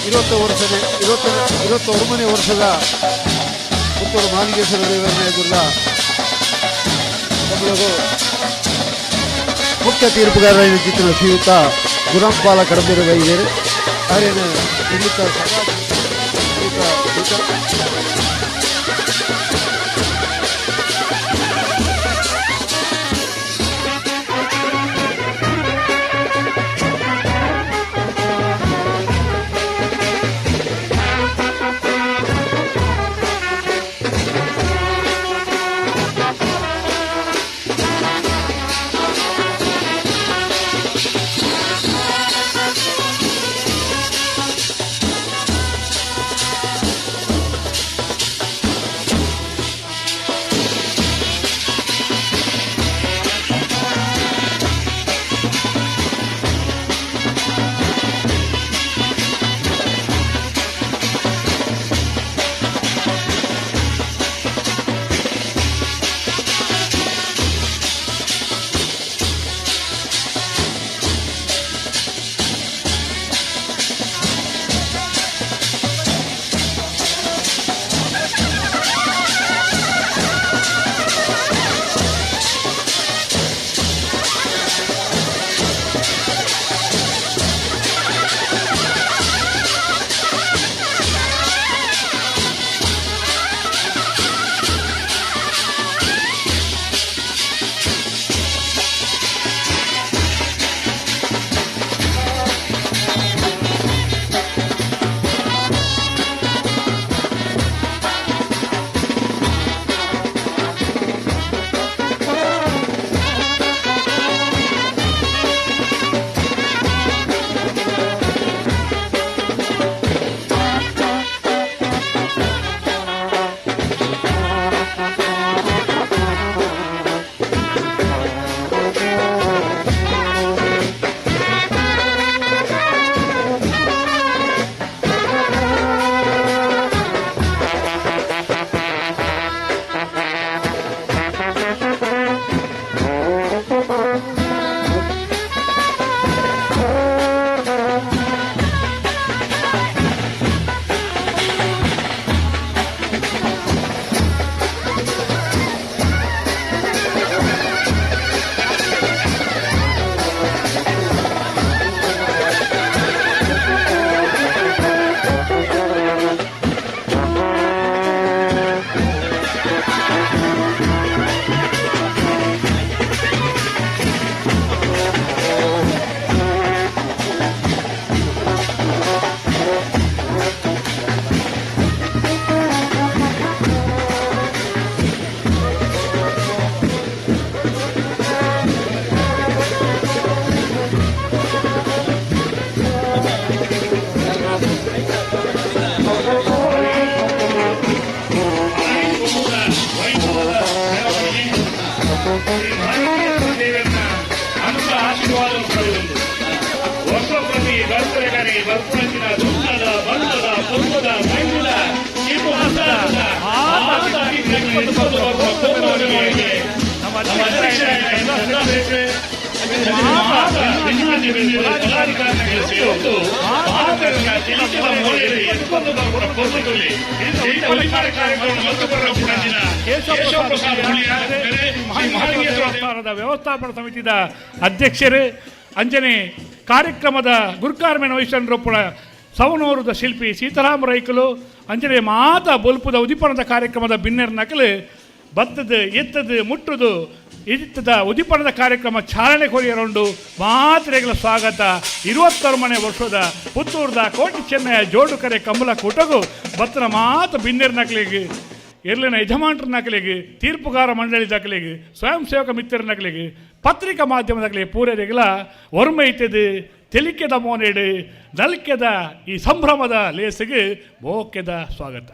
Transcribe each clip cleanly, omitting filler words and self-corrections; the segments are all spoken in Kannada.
21ನೇ ವರ್ಷದ ಪುತ್ತೂರು ಮಾಲಿಂಗೇಶ್ವರ ದೇವರನ್ನ ಎದುರುಗ ತಮಿಳು ಮುಖ್ಯ ತೀರ್ಪುಗಾರರ ಚಿತ್ರ ಶ್ರೀಯುತ ಗುರಂಪಾಲ ಕಡಂಬಿರ ವೈದ್ಯರು ಅವರೇನು ನಿಮಿತ್ತ ವ್ಯವಸ್ಥಾಪನಾ ಸಮಿತಿಯ ಅಧ್ಯಕ್ಷರು ಅಂಜನೆ ಕಾರ್ಯಕ್ರಮದ ಗುರುಕಾರ್ಮೆನ ವಹಿಸಂದ್ರೊಪ್ಪಳ ಸವನೂರದ ಶಿಲ್ಪಿ ಸೀತಾರಾಮ ರೈಕಲು ಅಂಜನೆ ಮಾತ ಬೊಲ್ಪುದ ಉದಿಪಣದ ಕಾರ್ಯಕ್ರಮದ ಬಿನ್ನೆರ್ ನಕಲು ಬತ್ತದ ಎತ್ತದ ಮುಟ್ಟುದು ಇದಿತ್ತದ ಉದಿಪಣದ ಕಾರ್ಯಕ್ರಮ ಚಾಲನೆ ಕೊರಿಯರೊಂಡು ಮಾತ್ರೆಗಳ ಸ್ವಾಗತ 21ನೇ ವರ್ಷದ ಪುತ್ತೂರದ ಕೋಟಿ ಚೆನ್ನಯ ಜೋಡುಕರೆ ಕಂಬಲ ಕೂಟಗು ಬತ್ತನ ಮಾತು ಬಿನ್ನೆರ್ ನಕಲಿಗೆ ಎರ್ಲಿನ ಯಜಮಾನರ ನಕಲಿಗೆ ತೀರ್ಪುಗಾರ ಮಂಡಳಿ ದಾಖಲೆಗೆ ಸ್ವಯಂ ಸೇವಕ ಮಿತ್ರರ ನಕಲಿಗೆ ಪತ್ರಿಕಾ ಮಾಧ್ಯಮದಾಗಲಿ ಪೂರೈಗಳ ಒರ್ಮೈತದು ತೆಲಿಕೆದ ಮೋನೇಡು ನಲ್ಕೆದ ಈ ಸಂಭ್ರಮದ ಲೇಸಿಗೆ ಬೋಕೆದ ಸ್ವಾಗತ.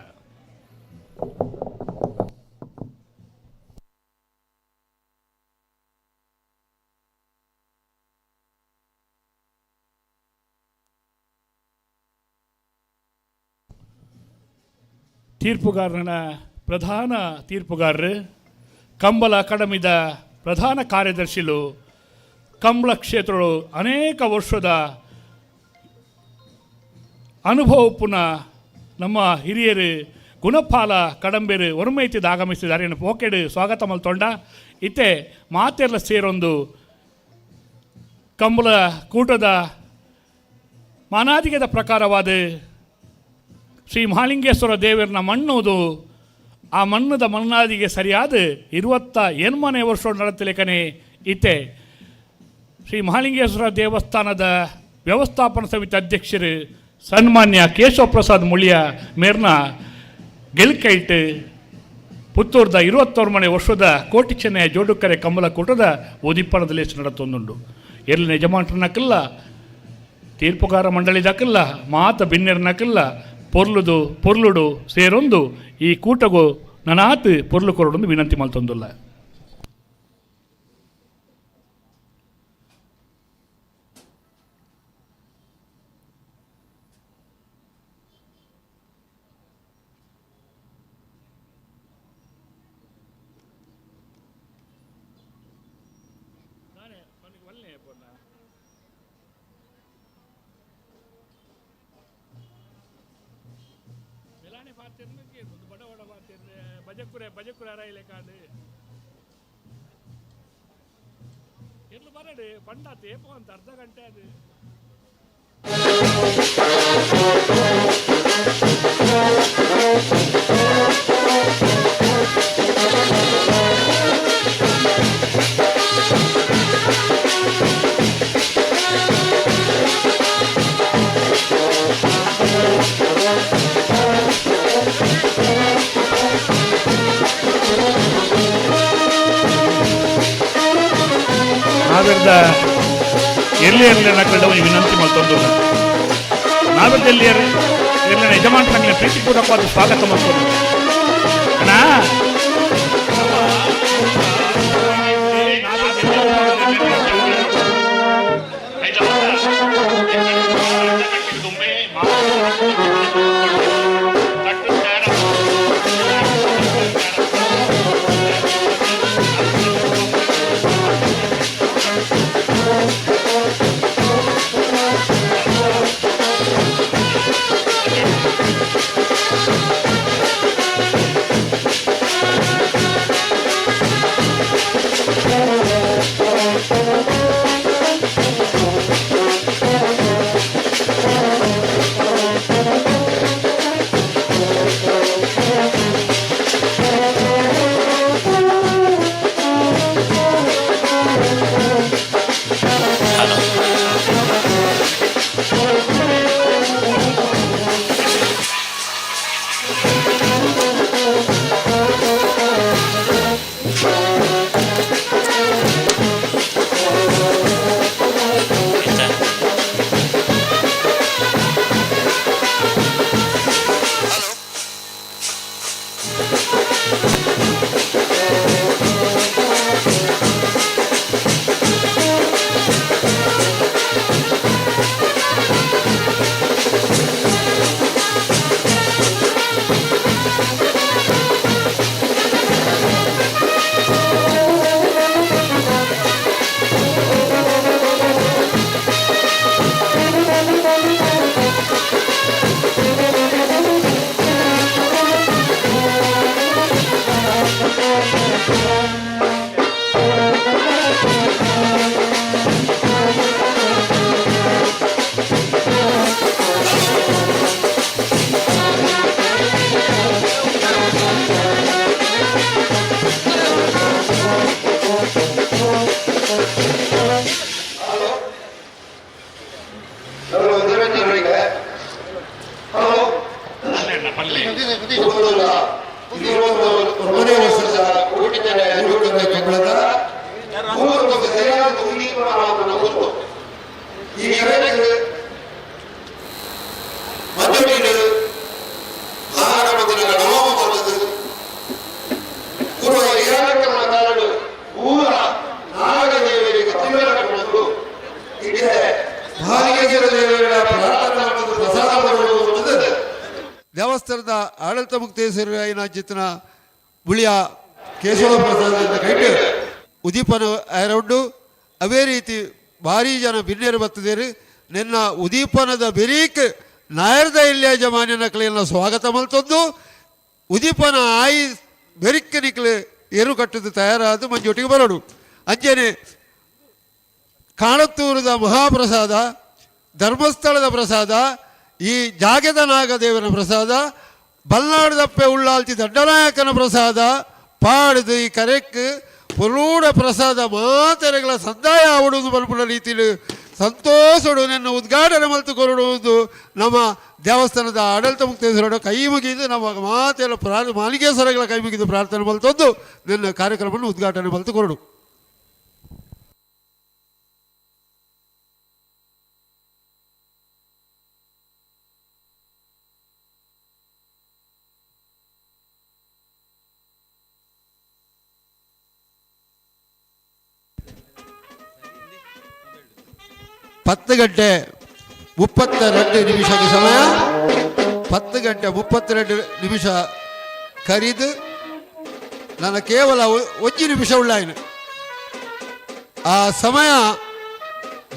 ತೀರ್ಪುಗಾರನ ಪ್ರಧಾನ ತೀರ್ಪುಗಾರರು ಕಂಬಳ ಅಕಾಡೆಮಿದ ಪ್ರಧಾನ ಕಾರ್ಯದರ್ಶಿಗಳು ಕಂಬಳ ಕ್ಷೇತ್ರಗಳು ಅನೇಕ ವರ್ಷದ ಅನುಭವಪುನ ನಮ್ಮ ಹಿರಿಯರು ಗುಣಪಾಲ ಕಡಂಬೇರು ಒರ್ಮೈತಿದ್ದು ಆಗಮಿಸಿದ್ದಾರೆ. ಏನು ಪೋಕೆಡು ಸ್ವಾಗತ ಮಲ್ತೊಂಡ ಇತ್ತೆ ಮಾತೆಲ್ಲ ಸೇರೊಂದು ಕಂಬಳ ಕೂಟದ ಮಾನಾದಿಗದ ಪ್ರಕಾರವಾದ ಶ್ರೀ ಮಹಾಲಿಂಗೇಶ್ವರ ದೇವರನ್ನ ಮಣ್ಣುವುದು ಆ ಮಣ್ಣದ ಮಣ್ಣಾದಿಗೆ ಸರಿಯಾದ 28ನೇ ವರ್ಷ ನಡೆತಲೇಕನೆ ಇತ್ತೆ ಶ್ರೀ ಮಹಾಲಿಂಗೇಶ್ವರ ದೇವಸ್ಥಾನದ ವ್ಯವಸ್ಥಾಪನಾ ಸಮಿತಿ ಅಧ್ಯಕ್ಷರು ಸನ್ಮಾನ್ಯ ಕೇಶವ ಪ್ರಸಾದ್ ಮುಳಿಯ ಮೇರ್ನ ಗೆಲ್ಕೈಟ್ ಪುತ್ತೂರ್ದ 21ನೇ ವರ್ಷದ ಕೋಟಿ ಚೆನ್ನಯ ಜೋಡುಕರೆ ಕಂಬಳ ಕೂಟದ ಉದಿಪ್ಪಣದಲ್ಲಿ ನಡೆತೊಂದುಂಡು. ಎಲ್ಲಿ ಯಜಮಾನ್ರನ್ನಕ್ಕಿಲ್ಲ, ತೀರ್ಪುಗಾರ ಮಂಡಳಿದಕ್ಕಿಲ್ಲ, ಮಾತ ಬಿನ್ನೆರ್ನಕ್ಕಿಲ್ಲ, ಪೊರ್ಲುಡು ಸೇರೊಂದು ಈ ಕೂಟಗೂ ನನಾತ್ ಪೊರ್ಲು ಕೊರಡೊಂದು ವಿನಂತಿ ಮಲ್ತೊಂದುಲ್ಲ. ಬಜಕುರೆ ಅರಾಯಿಲೆ ಕಾಡು ಎಲ್ಲ ಬರಡು ಪಂಡ ತೇಪು ಅಂತ ಅರ್ಧ ಗಂಟೆ ಅದು ನಾವೆಲ್ಲ ಎಲ್ಲಿ ನಕ್ಕಳು ವಿನಂತಿ ಮತ್ತೊಂದು ನಾವೆಲ್ಲ ಎಲ್ಲಿಯರು ಎಲ್ಲ ಯಜಮಾನ್ರಂಗೆ ಪ್ರೀತಿಪೂರ್ವಕವಾದ ಸ್ವಾಗತ ಮಾಡ್ಕೊಂಡು ದೇವಸ್ಥಾನದ ಆಡಳಿತ ಮುಕ್ತೇಶ್ವರ ಜಿತ್ತನ ಬುಳಿಯ ಕೇಶವ ಪ್ರಸಾದ ಕೈಟ್ ಉದೀಪನ ಆರೌಂಡು ಅವೇ ರೀತಿ ಭಾರಿ ಜನ ಬಿನ್ನೇರು ಬರ್ತದೇರು ನಿನ್ನ ಉದೀಪನದ ಬೆರೀಕ್ ನಾಯರ್ದ ಇಲ್ಲೇ ಯಜಮಾನ್ಯನಕ್ಲೆಲ್ಲ ಸ್ವಾಗತ ಮಲ್ತೊಂದು ಉದೀಪನ ಆಯಿ ಬೆರಿಕ್ಕನಿಕ್ಲೆ ಏರು ಕಟ್ಟದು ತಯಾರಾದ ಮಂಜೊಟ್ಟಿಗೆ ಬರೋಡು ಅಂಚೆನೆ ಕಾಣತ್ತೂರದ ಮಹಾಪ್ರಸಾದ, ಧರ್ಮಸ್ಥಳದ ಪ್ರಸಾದ, ಈ ಜಾಗದ ನಾಗದೇವನ ಪ್ರಸಾದ, ಬಲ್ನಾಡುದಪ್ಪೆ ಉಳ್ಳಾಲ್ತಿ ದಡ್ಡನಾಯಕನ ಪ್ರಸಾದ ಪಾಡ್ದು ಈ ಕರೆಕ್ ಪುರೂಡ ಪ್ರಸಾದ ಮಾತೆರೆಗಳ ಸಂದಾಯ ಆವಡುವುದು ಬಲ್ಪುಡ ರೀತಿಯಲ್ಲಿ ಸಂತೋಷಡು ನನ್ನ ಉದ್ಘಾಟನೆ ಮಲ್ತು ಕೊರಡುವುದು ನಮ್ಮ ದೇವಸ್ಥಾನದ ಆಡಳಿತ ಮುಕ್ತೇಶ್ವರ ಕೈ ಮುಗಿದು ನಮ್ಮ ಮಾತೆಲ್ಲ ಮಾಲಿಕೇಶ್ವರಗಳ ಕೈ ಮುಗಿದು ಪ್ರಾರ್ಥನೆ ಮಲ್ತೊಂದು ನನ್ನ ಕಾರ್ಯಕ್ರಮವನ್ನು ಉದ್ಘಾಟನೆ ಮಲ್ತು ಕೊರಡು. ಪತ್ತು ಗಂಟೆ 32 ಸಮಯ. 10 ಗಂಟೆ 32 ಕರೀದು ನನ್ನ ಕೇವಲ 1 ನಿಮಿಷ ಉಳ್ಳಾಯಿನ ಆ ಸಮಯ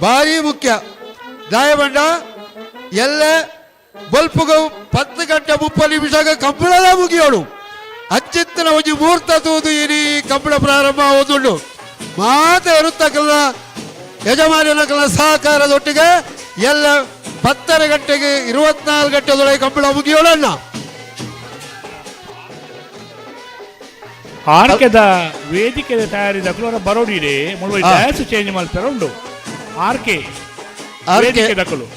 ಭಾರಿ ಮುಖ್ಯ. ದಾಯಬಂಡ ಎಲ್ಲೇ ಬಲ್ಪುಗ 10 ಗಂಟೆ 30 ಕಂಬಳದ ಮುಗಿಯೋಡು ಅಚ್ಚಿತ್ತನ ಒಂಜಿ ಮುಹೂರ್ತ ತೂದು ಇಡೀ ಕಂಬಳ ಪ್ರಾರಂಭ ಆಗೋದುಂಡು ಮಾತೆ ಇರುತ್ತಕ್ಕಲ್ಲ ಯಜಮಾನಕಲ ಸಹಕಾರದೊಟ್ಟಿಗೆ ಎಲ್ಲ 10 ಗಂಟೆಗೆ 24 ಗಂಟೆದೊಳಗೆ ಕಂಬಳ ಮುಗಿಯೋಳಣ್ಣ. ಆರ್ಕೆದ ವೇದಿಕೆ ತಯಾರಿದ ಬರೋಡಿದೆ ಮುಳುವ ಡ್ಯಾನ್ಸ್ ಚೇಂಜ್ ಮಾಡ್ತಾರೆ ಉಂಡು ಆರ್ಕೆ ವೇದಿಕೆ ದಕ್ಕಲು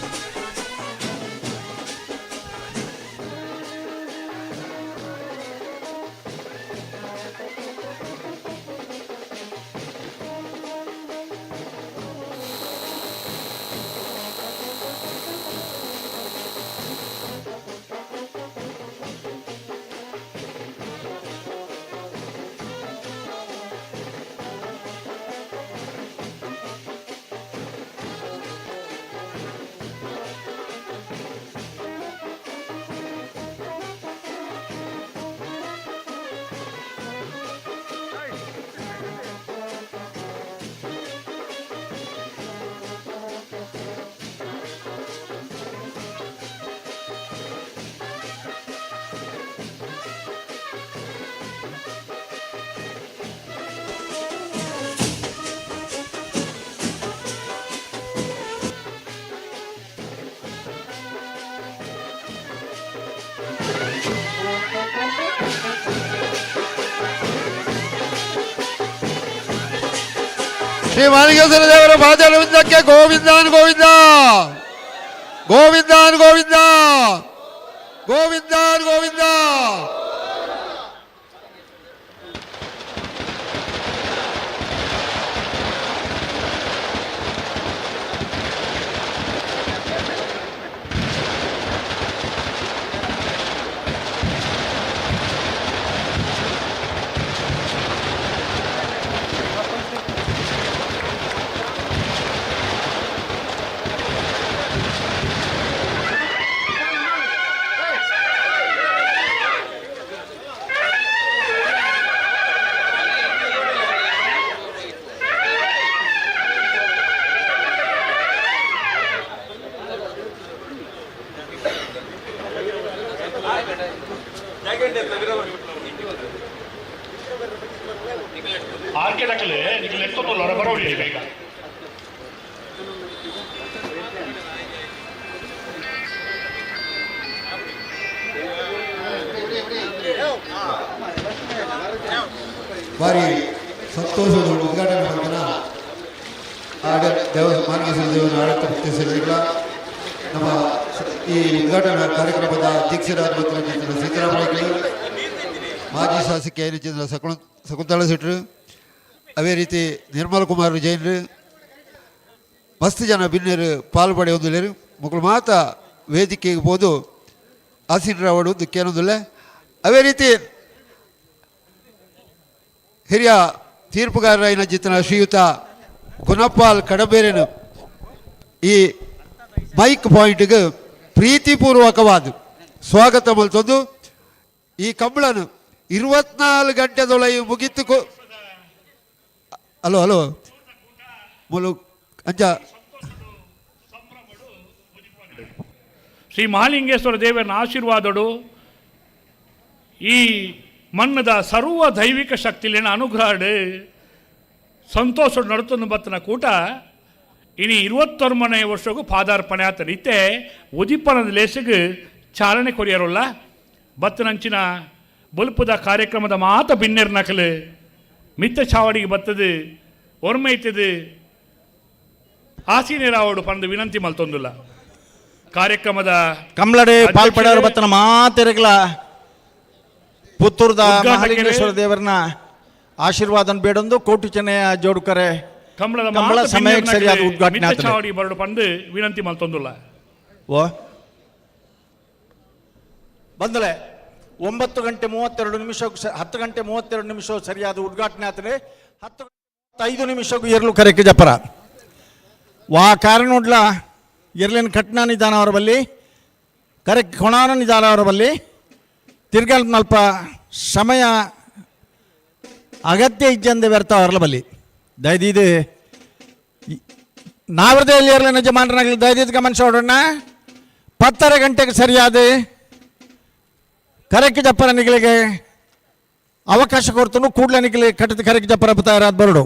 ಶ್ರೀ ಮಾಲಿಕೇಶ್ವರ ದೇವರ ಪಾದಾರವಿಂದಕ್ಕೆ ಗೋವಿಂದಾನ್ ಗೋವಿಂದ ಗೋವಿಂದಾನ್ ಗೋವಿಂದ ಗೋವಿಂದಾನ್ ಗೋವಿಂದ. ಆರ್ಕೆ ದಕ್ಕಲೆ ನಿಖಿಲ್ ಎತ್ತೊಂದು ಬರೋಡಿ ಈಗ ಭಾರಿ ಸಂತೋಷದ ಉದ್ಘಾಟನೆ ಮಾಡಿದ ಮಾಲಿಕೇಶ್ವರ ದೇವರ ಆಡಳಿತ ಮುಕ್ತೇಶ್ವರ ನಮ್ಮ ಈ ಉದ್ಘಾಟನಾ ಕಾರ್ಯಕ್ರಮದ ಅಧ್ಯಕ್ಷರಾದ ಸೀತಾರಾಮಯ್ಯ, ಮಾಜಿ ಶಾಸಕಿ ಐನಚಂದ್ರ ಶಕುಂತಳ ಶೆಟ್ಟರು, ಅವೇ ರೀತಿ ನಿರ್ಮಲ್ ಕುಮಾರ್ ಜೈನರು, ಮಸ್ತ್ ಜನ ಭಿನ್ನರು ಪಾಲ್ಪಡೆ ಹೊಂದಿಲ್ಲರು. ಮಕ್ಕಳು ಮಾತ ವೇದಿಕೆಗೆ ಹೋದು ಆಸೀನರಾವಡು ದುಃಖೇನೊಂದಿಲ್ಲ. ಅವೇ ರೀತಿ ಹಿರಿಯ ತೀರ್ಪುಗಾರರ ಜಿತನ ಶ್ರೀಯುತ ಗುಣಪಾಲ್ ಕಡಬೇರೆನು ಈ ಮೈಕ್ ಪಾಯಿಂಟ್ಗೆ ಪ್ರೀತಿಪೂರ್ವಕವಾದ ಸ್ವಾಗತ ಮಲ್ತೊಂದು ಈ ಕಂಬಳನು 24 ಗಂಟೆದೊಳಗೆ ಮುಗಿತು. ಹಲೋ ಮುಲು ಅಂಚ ಶ್ರೀ ಮಹಾಲಿಂಗೇಶ್ವರ ದೇವರ ಆಶೀರ್ವಾದಡು ಈ ಮಣ್ಣದ ಸರ್ವ ದೈವಿಕ ಶಕ್ತಿಲಿನ ಅನುಗ್ರಹಡು ಸಂತೋಷ ನಡುತ್ತನ್ನು ಬತ್ತನ ಕೂಟ ಇನಿ 21ನೇ ವರ್ಷಗೂ ಪಾದಾರ್ಪಣೆ ಆತನ ಇತ್ತೆ ಉದಿಪನದ ಲೇಸಿಗೆ ಚಾಲನೆ ಕೊರಿಯರಲ್ಲ ಬತ್ತನಂಚಿನ ಬಲ್ಪದ ಕಾರ್ಯಕ್ರಮದ ಮಾತ ಬಿನ್ನೆರ್ ನಕಲು ಮಿತ್ತ ಚಾವಡಿಗೆ ಬತ್ತದು ಒರ್ಮೈತದು ಆಸೀನೇರಾವಡು ಪಂದು ವಿನಂತಿ ಮಲ್ತೊಂದುಲ್ಲ ಕಾರ್ಯಕ್ರಮದ ಕಮಲಡೆ ಪಾಲ್ಪಡೆಯವರು ಬತ್ತನ ಮಾತಿರಗಲ ಪುತ್ತೂರ್ದ ಮಹಾಲಿಂಗೇಶ್ವರ ದೇವರನ್ನ ಆಶೀರ್ವಾದನ ಬೇಡೊಂದು ಕೋಟಿ ಚೆನ್ನಯ ಜೋಡುಕರೆ ಕಮಲ ಸಮಯಕ್ಕೆ ಸರಿಯಾದ ಉದ್ಘಾಟನೆ ಚಾವಡಿ ಬರಡು ಪಂದು ವಿನಂತಿ ಮಲ್ತೊಂದುಲ್ಲ ಓ ಬಂದಲೆ 9 ಗಂಟೆ 32 ನಿಮಿಷಕ್ಕೂ 10 ಗಂಟೆ 32 ನಿಮಿಷ ಸರಿಯಾದ ಉದ್ಘಾಟನೆ ಆತನೆ 10 ನಿಮಿಷಕ್ಕೂ ಎರಲು ಕರೆಕ್ಕೆ ಜಪರ ವಾ ಕಾರಣೋಡ್ಲ ಎರಲಿನ ಕಟ್ನಾ ನಿಧಾನ ಅವರ ಬಲ್ಲಿ ಕರೆಕ್ಟ್ ಕೊಣಾನ ನಿಧಾನ ಅವರ ಬಲ್ಲಿ ತಿರ್ಗಾಲ್ ಸ್ವಲ್ಪ ಸಮಯ ಅಗತ್ಯ ಇಜ್ಜಂದೆ ವ್ಯರ್ಥ ಅವರ ಬಲ್ಲಿ ದಯದಿದು ನಾವರದಲ್ಲಿ ಎರಲಿನ ಯಜಮಾನರಾಗಲಿ ದಯದಿದ್ದು ಗಮನಿಸೋಣ 10 ಗಂಟೆಗೆ ಸರಿಯಾದ ಕರೆಕ್ಟ್ ಜಪ್ಪರ ನಿಗಳಿಗೆ ಅವಕಾಶ ಕೊಡ್ತಾನು ಕೂಡಲೇ ನಿಗಲಿ ಕಟ್ಟಿದ ಕರೆಕ್ಟ್ ಜಪ್ಪರ ತಯಾರಾದ ಬರಡು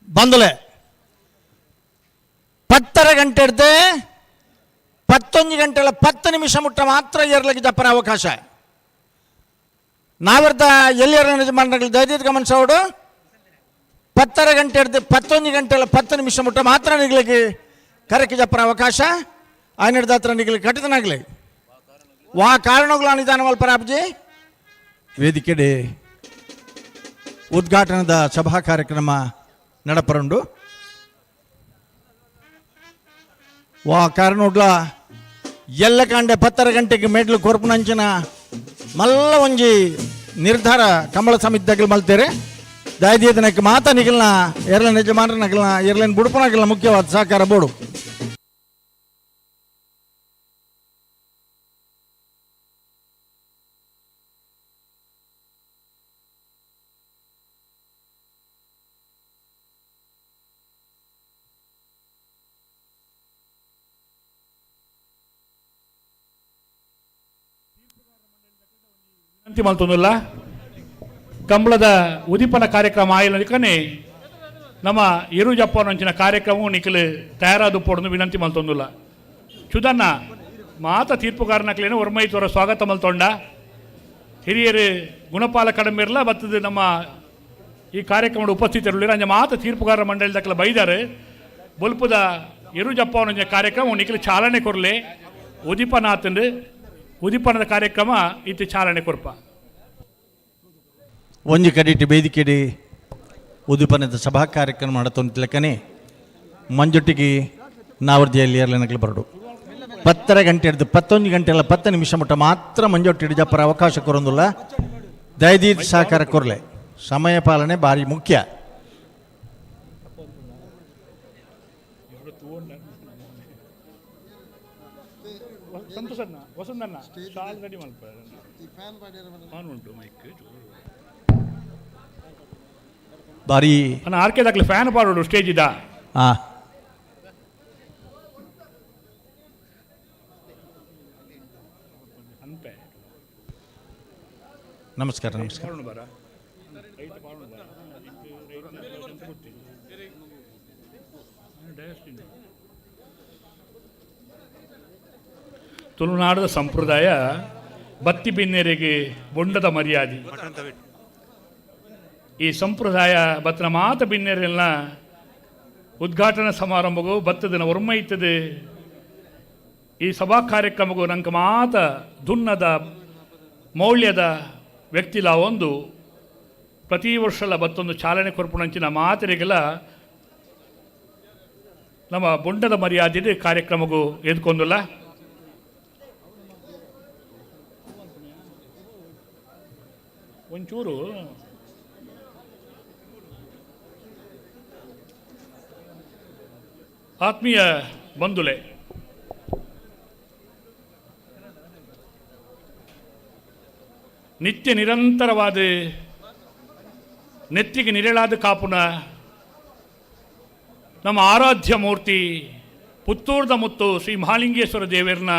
ಬಂದಲೆ 10 ಗಂಟೆ ಹಿಡ್ದೆ 11 ಗಂಟೆల 10 ನಿಮಿಷ ಮುಟ್ಟ ಮಾತ್ರ ಏರ್ಲಿಕ್ಕೆ ಜಪ್ಪನ ಅವಕಾಶ ನಾವರ್ದ ಎಲ್ಲಿಯರ ಯಜಮಾನರಲ್ಲಿ ದಯದಿದ್ದು ಗಮನಿಸೋಡು 10 ಗಂಟೆ ಹಿಡ್ದು 11 ಗಂಟೆల 10 ನಿಮಿಷ ಮುಟ್ಟ ಮಾತ್ರ ನಿಗ್ಲಿಕ್ಕೆ ಕರೆಕ್ಕೆ ಜಪ್ಪನ ಅವಕಾಶ ಆಯ್ನಿಡ್ದ ಹತ್ರ ನಿಗ್ಲಿಕ್ಕೆ ಕಟ್ಟಿದನಾಗ್ಲಿ ವಾ ಕಾರಣಗಳ ನಿಧಾನ ಮಲ್ಪರಾಬ್ಜಿ ವೇದಿಕೆಡೆ ಉದ್ಘಾಟನದ ಸಭಾ ಕಾರ್ಯಕ್ರಮ ನಡಪರಂಡು ವಾ ಕಾರಣೋಡ್ಲ ಎಲ್ಲ ಕಾಂಡೆ 10 ಗಂಟೆಗೆ ಮೆಡ್ಲು ಕೊರ್ಪುನಂಚಿನ ಮಲ್ಲ ಒಂಜಿ ನಿರ್ಧಾರ ಕಮಲ ಸಮಿತಿದಾಗಲು ಮಲ್ತೇರೆ ದಯದಿದ್ದನಕ್ಕೆ ಮಾತ ನಿಗಲ್ನ ಎರಲಿನ ಯಜಮಾನರ ನಗಲ್ನ ಎರಲಿನ ಬುಡುಪನಾಗಲ್ನ ಮುಖ್ಯವಾದ ಸಹಕಾರ ಬೋಡು ವಿನಂತಿ ಮಲ್ತೊಂದುಲ್ಲ ಕಂಬಳದ ಉದಿಪನ ಕಾರ್ಯಕ್ರಮ ಆಯ್ಲಕನೆ ನಮ್ಮ ಇರುಜಪ್ಪನಂಚಿನ ಕಾರ್ಯಕ್ರಮವು ನಿಖಲು ತಯಾರಾದ ಪೋಡನ್ನು ವಿನಂತಿ ಮಲ್ತೊಂದುಲ್ಲ ಚುದನ್ನ ಮಾತ ತೀರ್ಪುಗಾರನಕ್ಲೇನು ವರ್ಮೈತವರ ಸ್ವಾಗತ ಮಲ್ತೊಂಡ ಹಿರಿಯರು ಗುಣಪಾಲ ಕಡಿಮೆ ಇರಲ್ಲ ಬರ್ತದೆ ನಮ್ಮ ಈ ಕಾರ್ಯಕ್ರಮದ ಉಪಸ್ಥಿತರಿಲ್ಲ ಅಂಜ ಮಾತ ತೀರ್ಪುಗಾರ ಮಂಡಳಿದಕ್ಕೆಲ್ಲ ಬೈದಾರೆ ಬೊಲ್ಪದ ಇರುಜಪ್ಪನಂಚಿನ ಕಾರ್ಯಕ್ರಮ ನಿಖಲು ಚಾಲನೆ ಕೊರಲೆ ಉದಿಪನಾತಂದು ಉದಿಪನದ ಕಾರ್ಯಕ್ರಮ ಇತ್ತು ಚಾಲನೆ ಕೊರ್ಪ ಒಂಜಿ ಕಡಿಟಿ ವೇದಿಕೆಡಿ ಉದಿಪನದ ಸಭಾ ಕಾರ್ಯಕ್ರಮ ಮಾಡತೊಂತಿಲಕನೆ ಮಂಜೊಟ್ಟಿಗೆ ನಾವರ್ದಿಯಲ್ಲಿ ಏರ್ಲಿನಗಳು ಬರಡು 10 ಗಂಟೆ ಹಿಡಿದು 11 ಗಂಟೆಲ್ಲ 10 ನಿಮಿಷ ಮುಟ್ಟ ಮಾತ್ರ ಮಂಜೊಟ್ಟಿಡಿ ಜಪ್ಪರ ಅವಕಾಶ ಕೊರೊಂದಿಲ್ಲ ದಯದೀದ್ ಸಹಕಾರ ಕೊರಲೆ ಸಮಯ ಪಾಲನೆ ಭಾರಿ ಮುಖ್ಯ ಬಾರಿ ಆರ್ಕೆ ದಾಖಲೆ ಫ್ಯಾನ್ ಪಾಡೋಡು ಸ್ಟೇಜ್ ಇದ್ದ ನಮಸ್ಕಾರ ನಮಸ್ಕಾರ ತುಳುನಾಡದ ಸಂಪ್ರದಾಯ ಬತ್ತಿ ಬಿನ್ನೆರಿಗೆ ಬೊಂಡದ ಮರ್ಯಾದೆ ಈ ಸಂಪ್ರದಾಯ ಬತ್ತನ ಮಾತ ಬಿನ್ನೆರೆಲ್ಲ ಉದ್ಘಾಟನಾ ಸಮಾರಂಭಗೂ ಬತ್ತದನ ಒರ್ಮೈತದೆ ಈ ಸಭಾ ಕಾರ್ಯಕ್ರಮಗೂ ನಂಗೆ ಮಾತ ದುನ್ನದ ಮೌಲ್ಯದ ವ್ಯಕ್ತಿಲ ಒಂದು ಪ್ರತಿ ವರ್ಷಲ ಬತ್ತೊಂದು ಚಾಲನೆ ಕೊರ್ಪುಣಂಚಿನ ಮಾತರಿಗೆಲ್ಲ ನಮ್ಮ ಬೊಂಡದ ಮರ್ಯಾದೆ ಕಾರ್ಯಕ್ರಮಗೂ ಎದ್ಕೊಂದಿಲ್ಲ ಒಂಚೂರು ಆತ್ಮೀಯ ಬಂಧುಲೆ, ನಿತ್ಯ ನಿರಂತರವಾದ ನೆತ್ತಿಗೆ ನಿರಳಾದ ಕಾಪುನ ನಮ್ಮ ಆರಾಧ್ಯ ಮೂರ್ತಿ ಪುತ್ತೂರ್ದ ಮುತ್ತು ಶ್ರೀ ಮಹಾಲಿಂಗೇಶ್ವರ ದೇವರನ್ನ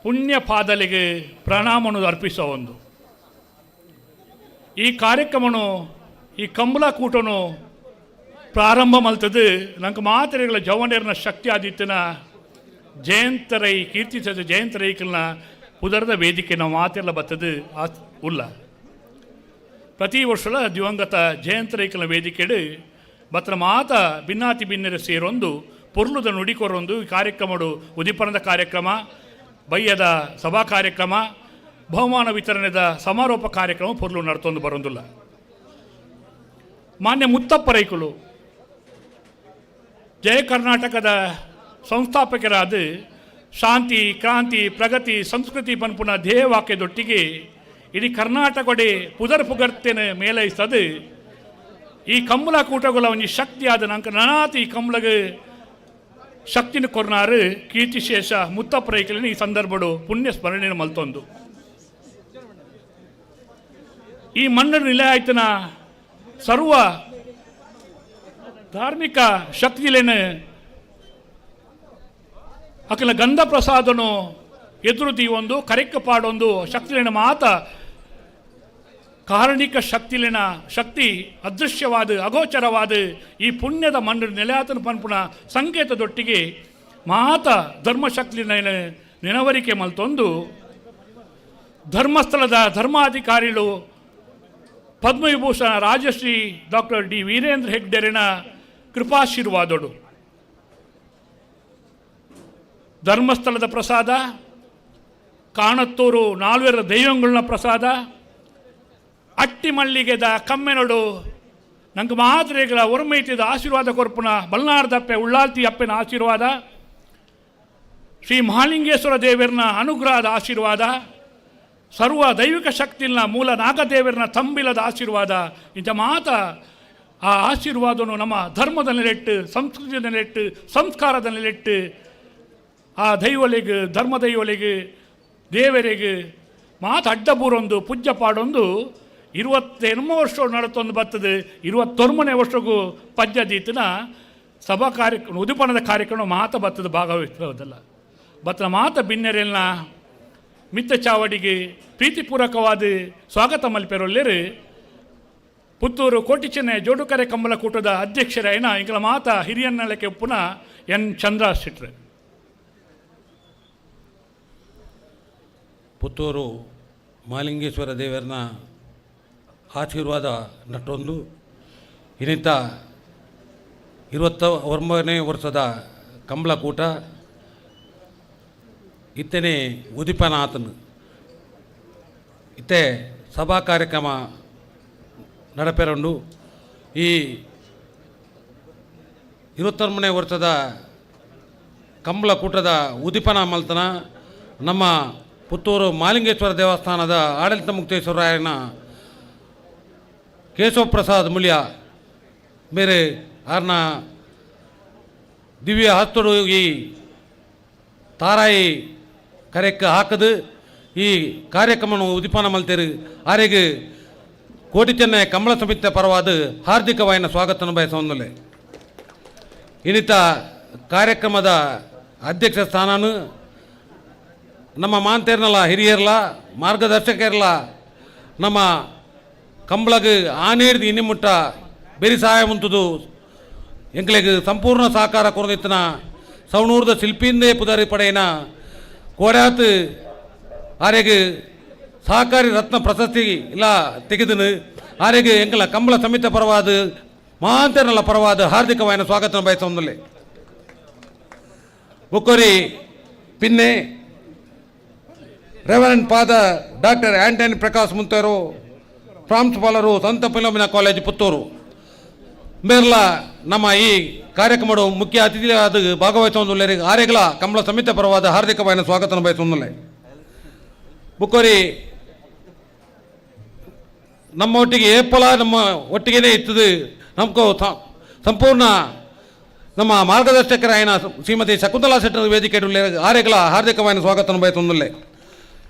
ಪುಣ್ಯ ಪಾದಲಿಗೆ ಪ್ರಣಾಮನು ಅರ್ಪಿಸೋ ಒಂದು ಈ ಕಾರ್ಯಕ್ರಮನು ಈ ಕಂಬಳ ಕೂಟನು ಪ್ರಾರಂಭ ಮಲ್ತದ್ದು ನಂಗೆ ಮಾತ್ರೆಗಳ ಜವನೇರ್ನ ಶಕ್ತಿ ಆದಿತ್ಯನ ಜಯಂತರೈ ಕೀರ್ತಿಸಿದ ಜಯಂತರೈಕಲ್ನ ಪುದರದ ವೇದಿಕೆ ನಾವು ಮಾತೆಲ್ಲ ಬರ್ತದೆ ಉಲ್ಲ ಪ್ರತಿ ವರ್ಷಲ ದಿವಂಗತ ಜಯಂತರೈಕಲ್ನ ವೇದಿಕೆಡು ಬತ್ರ ಮಾತ ಭಿನ್ನಾತಿ ಭಿನ್ನರ ಸೇರೊಂದು ಪೊರ್ಲುದ ನುಡಿಕೊರೊಂದು ಈ ಕಾರ್ಯಕ್ರಮಡು ಉದಿಪನದ ಕಾರ್ಯಕ್ರಮ, ಬಯ್ಯದ ಸಭಾ ಕಾರ್ಯಕ್ರಮ, ಬಹುಮಾನ ವಿತರಣೆದ ಸಮಾರೋಪ ಕಾರ್ಯಕ್ರಮ ಪೊರ್ಲು ನಡ್ತೊಂದು ಬರೋದಿಲ್ಲ. ಮಾನ್ಯ ಮುತ್ತಪ್ಪ ರೈಕುಲು ಜಯ ಕರ್ನಾಟಕದ ಸಂಸ್ಥಾಪಕರಾದ ಶಾಂತಿ, ಕ್ರಾಂತಿ, ಪ್ರಗತಿ, ಸಂಸ್ಕೃತಿ ಪನ್ಪುನ ಧ್ಯೇಯವಾಕ್ಯದೊಟ್ಟಿಗೆ ಇಡೀ ಕರ್ನಾಟಕಡೆ ಪುದರ್ಪುಗರ್ತೆನ ಮೇಲೈಸದು ಈ ಕಂಬಳ ಕೂಟಗಳ ಒಂಜಿ ಶಕ್ತಿ ಆದ ನಂಗೆ ನನಾತಿ ಈ ಕಂಬಳಗೆ ಶಕ್ತಿನ ಕೊರ್ನಾರು ಕೀರ್ತಿಶೇಷ ಮುತ್ತಪ್ಪ ರೈಕಲಿನ ಈ ಸಂದರ್ಭಡು ಪುಣ್ಯ ಸ್ಮರಣೆ ಮಲ್ತೊಂದು ಈ ಮಣ್ಣ ನಿಲೆ ಆಯ್ತನ ಸರ್ವ ಧಾರ್ಮಿಕ ಶಕ್ತಿಲೇನು ಅಕಲ ಗಂಧ ಪ್ರಸಾದನು ಎದುರುದಿ ಒಂದು ಕರೆಕ್ಕ ಪಾಡೊಂದು ಶಕ್ತಿಲೇನ ಮಾತ ಕಾರಣಿಕ ಶಕ್ತಿಲಿನ ಶಕ್ತಿ ಅದೃಶ್ಯವಾದ ಅಗೋಚರವಾದ ಈ ಪುಣ್ಯದ ಮಣ್ಣು ನೆಲೆಯಾತನ ಪನ್ಪುಣ ಸಂಕೇತದೊಟ್ಟಿಗೆ ಮಾತ ಧರ್ಮಶಕ್ತಿನ ನೆನವರಿಕೆ ಮಲ್ತೊಂದು ಧರ್ಮಸ್ಥಳದ ಧರ್ಮಾಧಿಕಾರಿಗಳು ಪದ್ಮವಿಭೂಷಣ ರಾಜಶ್ರೀ ಡಾಕ್ಟರ್ ಡಿ ವೀರೇಂದ್ರ ಹೆಗ್ಡೆರಿನ ಕೃಪಾಶೀರ್ವಾದೋಡು ಧರ್ಮಸ್ಥಳದ ಪ್ರಸಾದ, ಕಾಣತ್ತೂರು ನಾಲ್ವರ ದೈವಗಳನ್ನ ಪ್ರಸಾದ, ಅಟ್ಟಿ ಮಲ್ಲಿಗೆದ ಕಮ್ಮೆನೊಡು ನಂಗೆ ಮಾತ್ರೆಗಳ ಒರ್ಮೈತಿದ ಆಶೀರ್ವಾದ ಕೊರ್ಪುನ ಬಲ್ನಾರ್ದಪ್ಪೆ ಉಳ್ಳಾಲ್ತಿ ಅಪ್ಪನ ಆಶೀರ್ವಾದ, ಶ್ರೀ ಮಹಾಲಿಂಗೇಶ್ವರ ದೇವರನ ಅನುಗ್ರಹದ ಆಶೀರ್ವಾದ, ಸರ್ವ ದೈವಿಕ ಶಕ್ತಿನ ಮೂಲ ನಾಗದೇವರನ ತಂಬಿಲದ ಆಶೀರ್ವಾದ ಇಂಥ ಮಾತ ಆ ಆಶೀರ್ವಾದನು ನಮ್ಮ ಧರ್ಮದ ನೆಲೆಟ್ಟು, ಸಂಸ್ಕೃತಿಯ ನೆಲೆಟ್ಟು, ಸಂಸ್ಕಾರದ ನೆಲೆಟ್ಟು ಆ ದೈವಲಿಗೆ ಧರ್ಮ ದೈವಲಿಗೆ ದೇವರಿಗೆ ಮಾತು ಅಡ್ಡಬೂರೊಂದು ಪೂಜ್ಯ ಪಾಡೊಂದು 28 ವರ್ಷ ನಡತೊಂದು ಬರ್ತದೆ. 21ನೇ ವರ್ಷಕ್ಕೂ ಪದ್ಯದೀತನ ಸಭಾ ಕಾರ್ಯಕ್ರಮ ಉದಿಪನದ ಕಾರ್ಯಕ್ರಮ ಮಾತ ಬರ್ತದೆ ಭಾಗವಹಿಸೋದಲ್ಲ ಬತ್ತ ಮಾತ ಬಿನ್ನೆರೆಲ್ನ ಮಿತ್ತ ಚಾವಡಿಗೆ ಪ್ರೀತಿಪೂರ್ವಕವಾದ ಸ್ವಾಗತ ಮಲ್ಪೆರೊಲ್ಲೇರು ಪುತ್ತೂರು ಕೋಟಿ ಚೆನ್ನೈ ಜೋಡುಕರೆ ಕಂಬಳ ಕೂಟದ ಅಧ್ಯಕ್ಷರೇನ ಇಂಕಲ ಮಾತ ಹಿರಿಯನ್ನಳಕ್ಕೆ ಪುನಃ ಎನ್ ಚಂದ್ರ ಸಿಟ್ರೆ. ಪುತ್ತೂರು ಮಹಾಲಿಂಗೇಶ್ವರ ದೇವರನ್ನ ಆಶೀರ್ವಾದ ನಟ್ಟೊಂದು ಇನ್ನಿತ 29ನೇ ವರ್ಷದ ಕಂಬಳ ಕೂಟ ಇತ್ತನೇ ಉದಿಪನ ಆತನು ಇತ್ತೆ ಸಭಾ ಕಾರ್ಯಕ್ರಮ ನಡಪೆರಂಡು ಈ 29ನೇ ವರ್ಷದ ಕಂಬಳ ಕೂಟದ ಉದಿಪನ ಮಲ್ತನ ನಮ್ಮ ಪುತ್ತೂರು ಮಹಾಲಿಂಗೇಶ್ವರ ದೇವಸ್ಥಾನದ ಆಡಳಿತ ಮುಕ್ತೇಶ್ವರಾಯನ ಕೇಶವ ಪ್ರಸಾದ್ ಮುಳ್ಯ ಬೇರೆ ಆರ್ನ ದಿವ್ಯ ಹಸ್ತಡು ಈ ತಾರಾಯಿ ಕರೆಕ್ಕೆ ಹಾಕದು ಈ ಕಾರ್ಯಕ್ರಮವನ್ನು ಉದಿಪಾನ ಮಲ್ತೇರು ಆರೆಗೆ ಕೋಟಿ ಚೆನ್ನೈ ಕಂಬಳ ಸಮಿತಿ ಪರವಾದ ಹಾರ್ದಿಕವಾಯಿನ ಸ್ವಾಗತನ ಬಯಸೊಂದಲೆ ಇನ್ನಿತ ಕಾರ್ಯಕ್ರಮದ ಅಧ್ಯಕ್ಷ ಸ್ಥಾನನು ನಮ್ಮ ಮಾಂತೇರ್ನಲ್ಲ ಹಿರಿಯರ್ಲ ಮಾರ್ಗದರ್ಶಕರ್ಲ ನಮ್ಮ ಕಂಬಳಗೆ ಆನೇರ್ದು ಇನ್ನಿಮುಟ್ಟ ಬೆರಿ ಸಹಾಯ ಮುಂತದು ಎಂಕ್ಲೆಗೆ ಸಂಪೂರ್ಣ ಸಹಕಾರ ಕೊರದಿತ್ತನ ಸವಣೂರದ ಶಿಲ್ಪಿಂದೇ ಪುದಾರಿ ಪಡೆಯನ ಕೋಡ್ಯಾತ್ ಆರೆಗೆ ಸಹಕಾರಿ ರತ್ನ ಪ್ರಶಸ್ತಿ ಇಲ್ಲ ತೆಗೆದನು ಆರೆಗೆ ಎಂಕಲ ಕಂಬಳ ಸಮಿತಿ ಪರವಾದ ಮಾಂತೇರ್ನಲ್ಲ ಪರವಾದ ಹಾರ್ದಿಕವಾಯಿನ ಸ್ವಾಗತ ಬಯಸೊಂದಲೆ ಬುಕ್ಕೋರಿ ಪಿನ್ನೆ reverend father doctor Antony Prakash ಮುಂತೇರು ಪ್ರಾಂಶುಪಾಲರು ಸಂತ ಫಿಲೋಮಿನಾ ಕಾಲೇಜ್ ಪುತ್ತೂರು ಮೇರ್ಲ ನಮ್ಮ ಈ ಕಾರ್ಯಕ್ರಮದ ಮುಖ್ಯ ಅತಿಥಿಯಾದ ಭಾಗವಹಿಸುವುದಿಲ್ಲ ಆರೆಗಳ ಕಂಬಳ ಸಮಿತಿ ಪರವಾದ ಹಾರ್ದಿಕವಾದ ಸ್ವಾಗತ ಬಯಸುವುದಿಲ್ಲ ಬುಕ್ಕೋರಿ ನಮ್ಮ ಒಟ್ಟಿಗೆ ಏಪಲ ನಮ್ಮ ಒಟ್ಟಿಗೆ ಇರ್ತದೆ ನಮ್ಗೆ ಸಂಪೂರ್ಣ ನಮ್ಮ ಮಾರ್ಗದರ್ಶಕರಾಯನ ಶ್ರೀಮತಿ ಶಕುಂತಲಾ ಶೆಟ್ಟರ್ ವೇದಿಕೆ ಆರೆಗಳ ಹಾರ್ದಿಕమైన ಸ್ವಾಗತ ಬಯಸುವುದಿಲ್ಲ.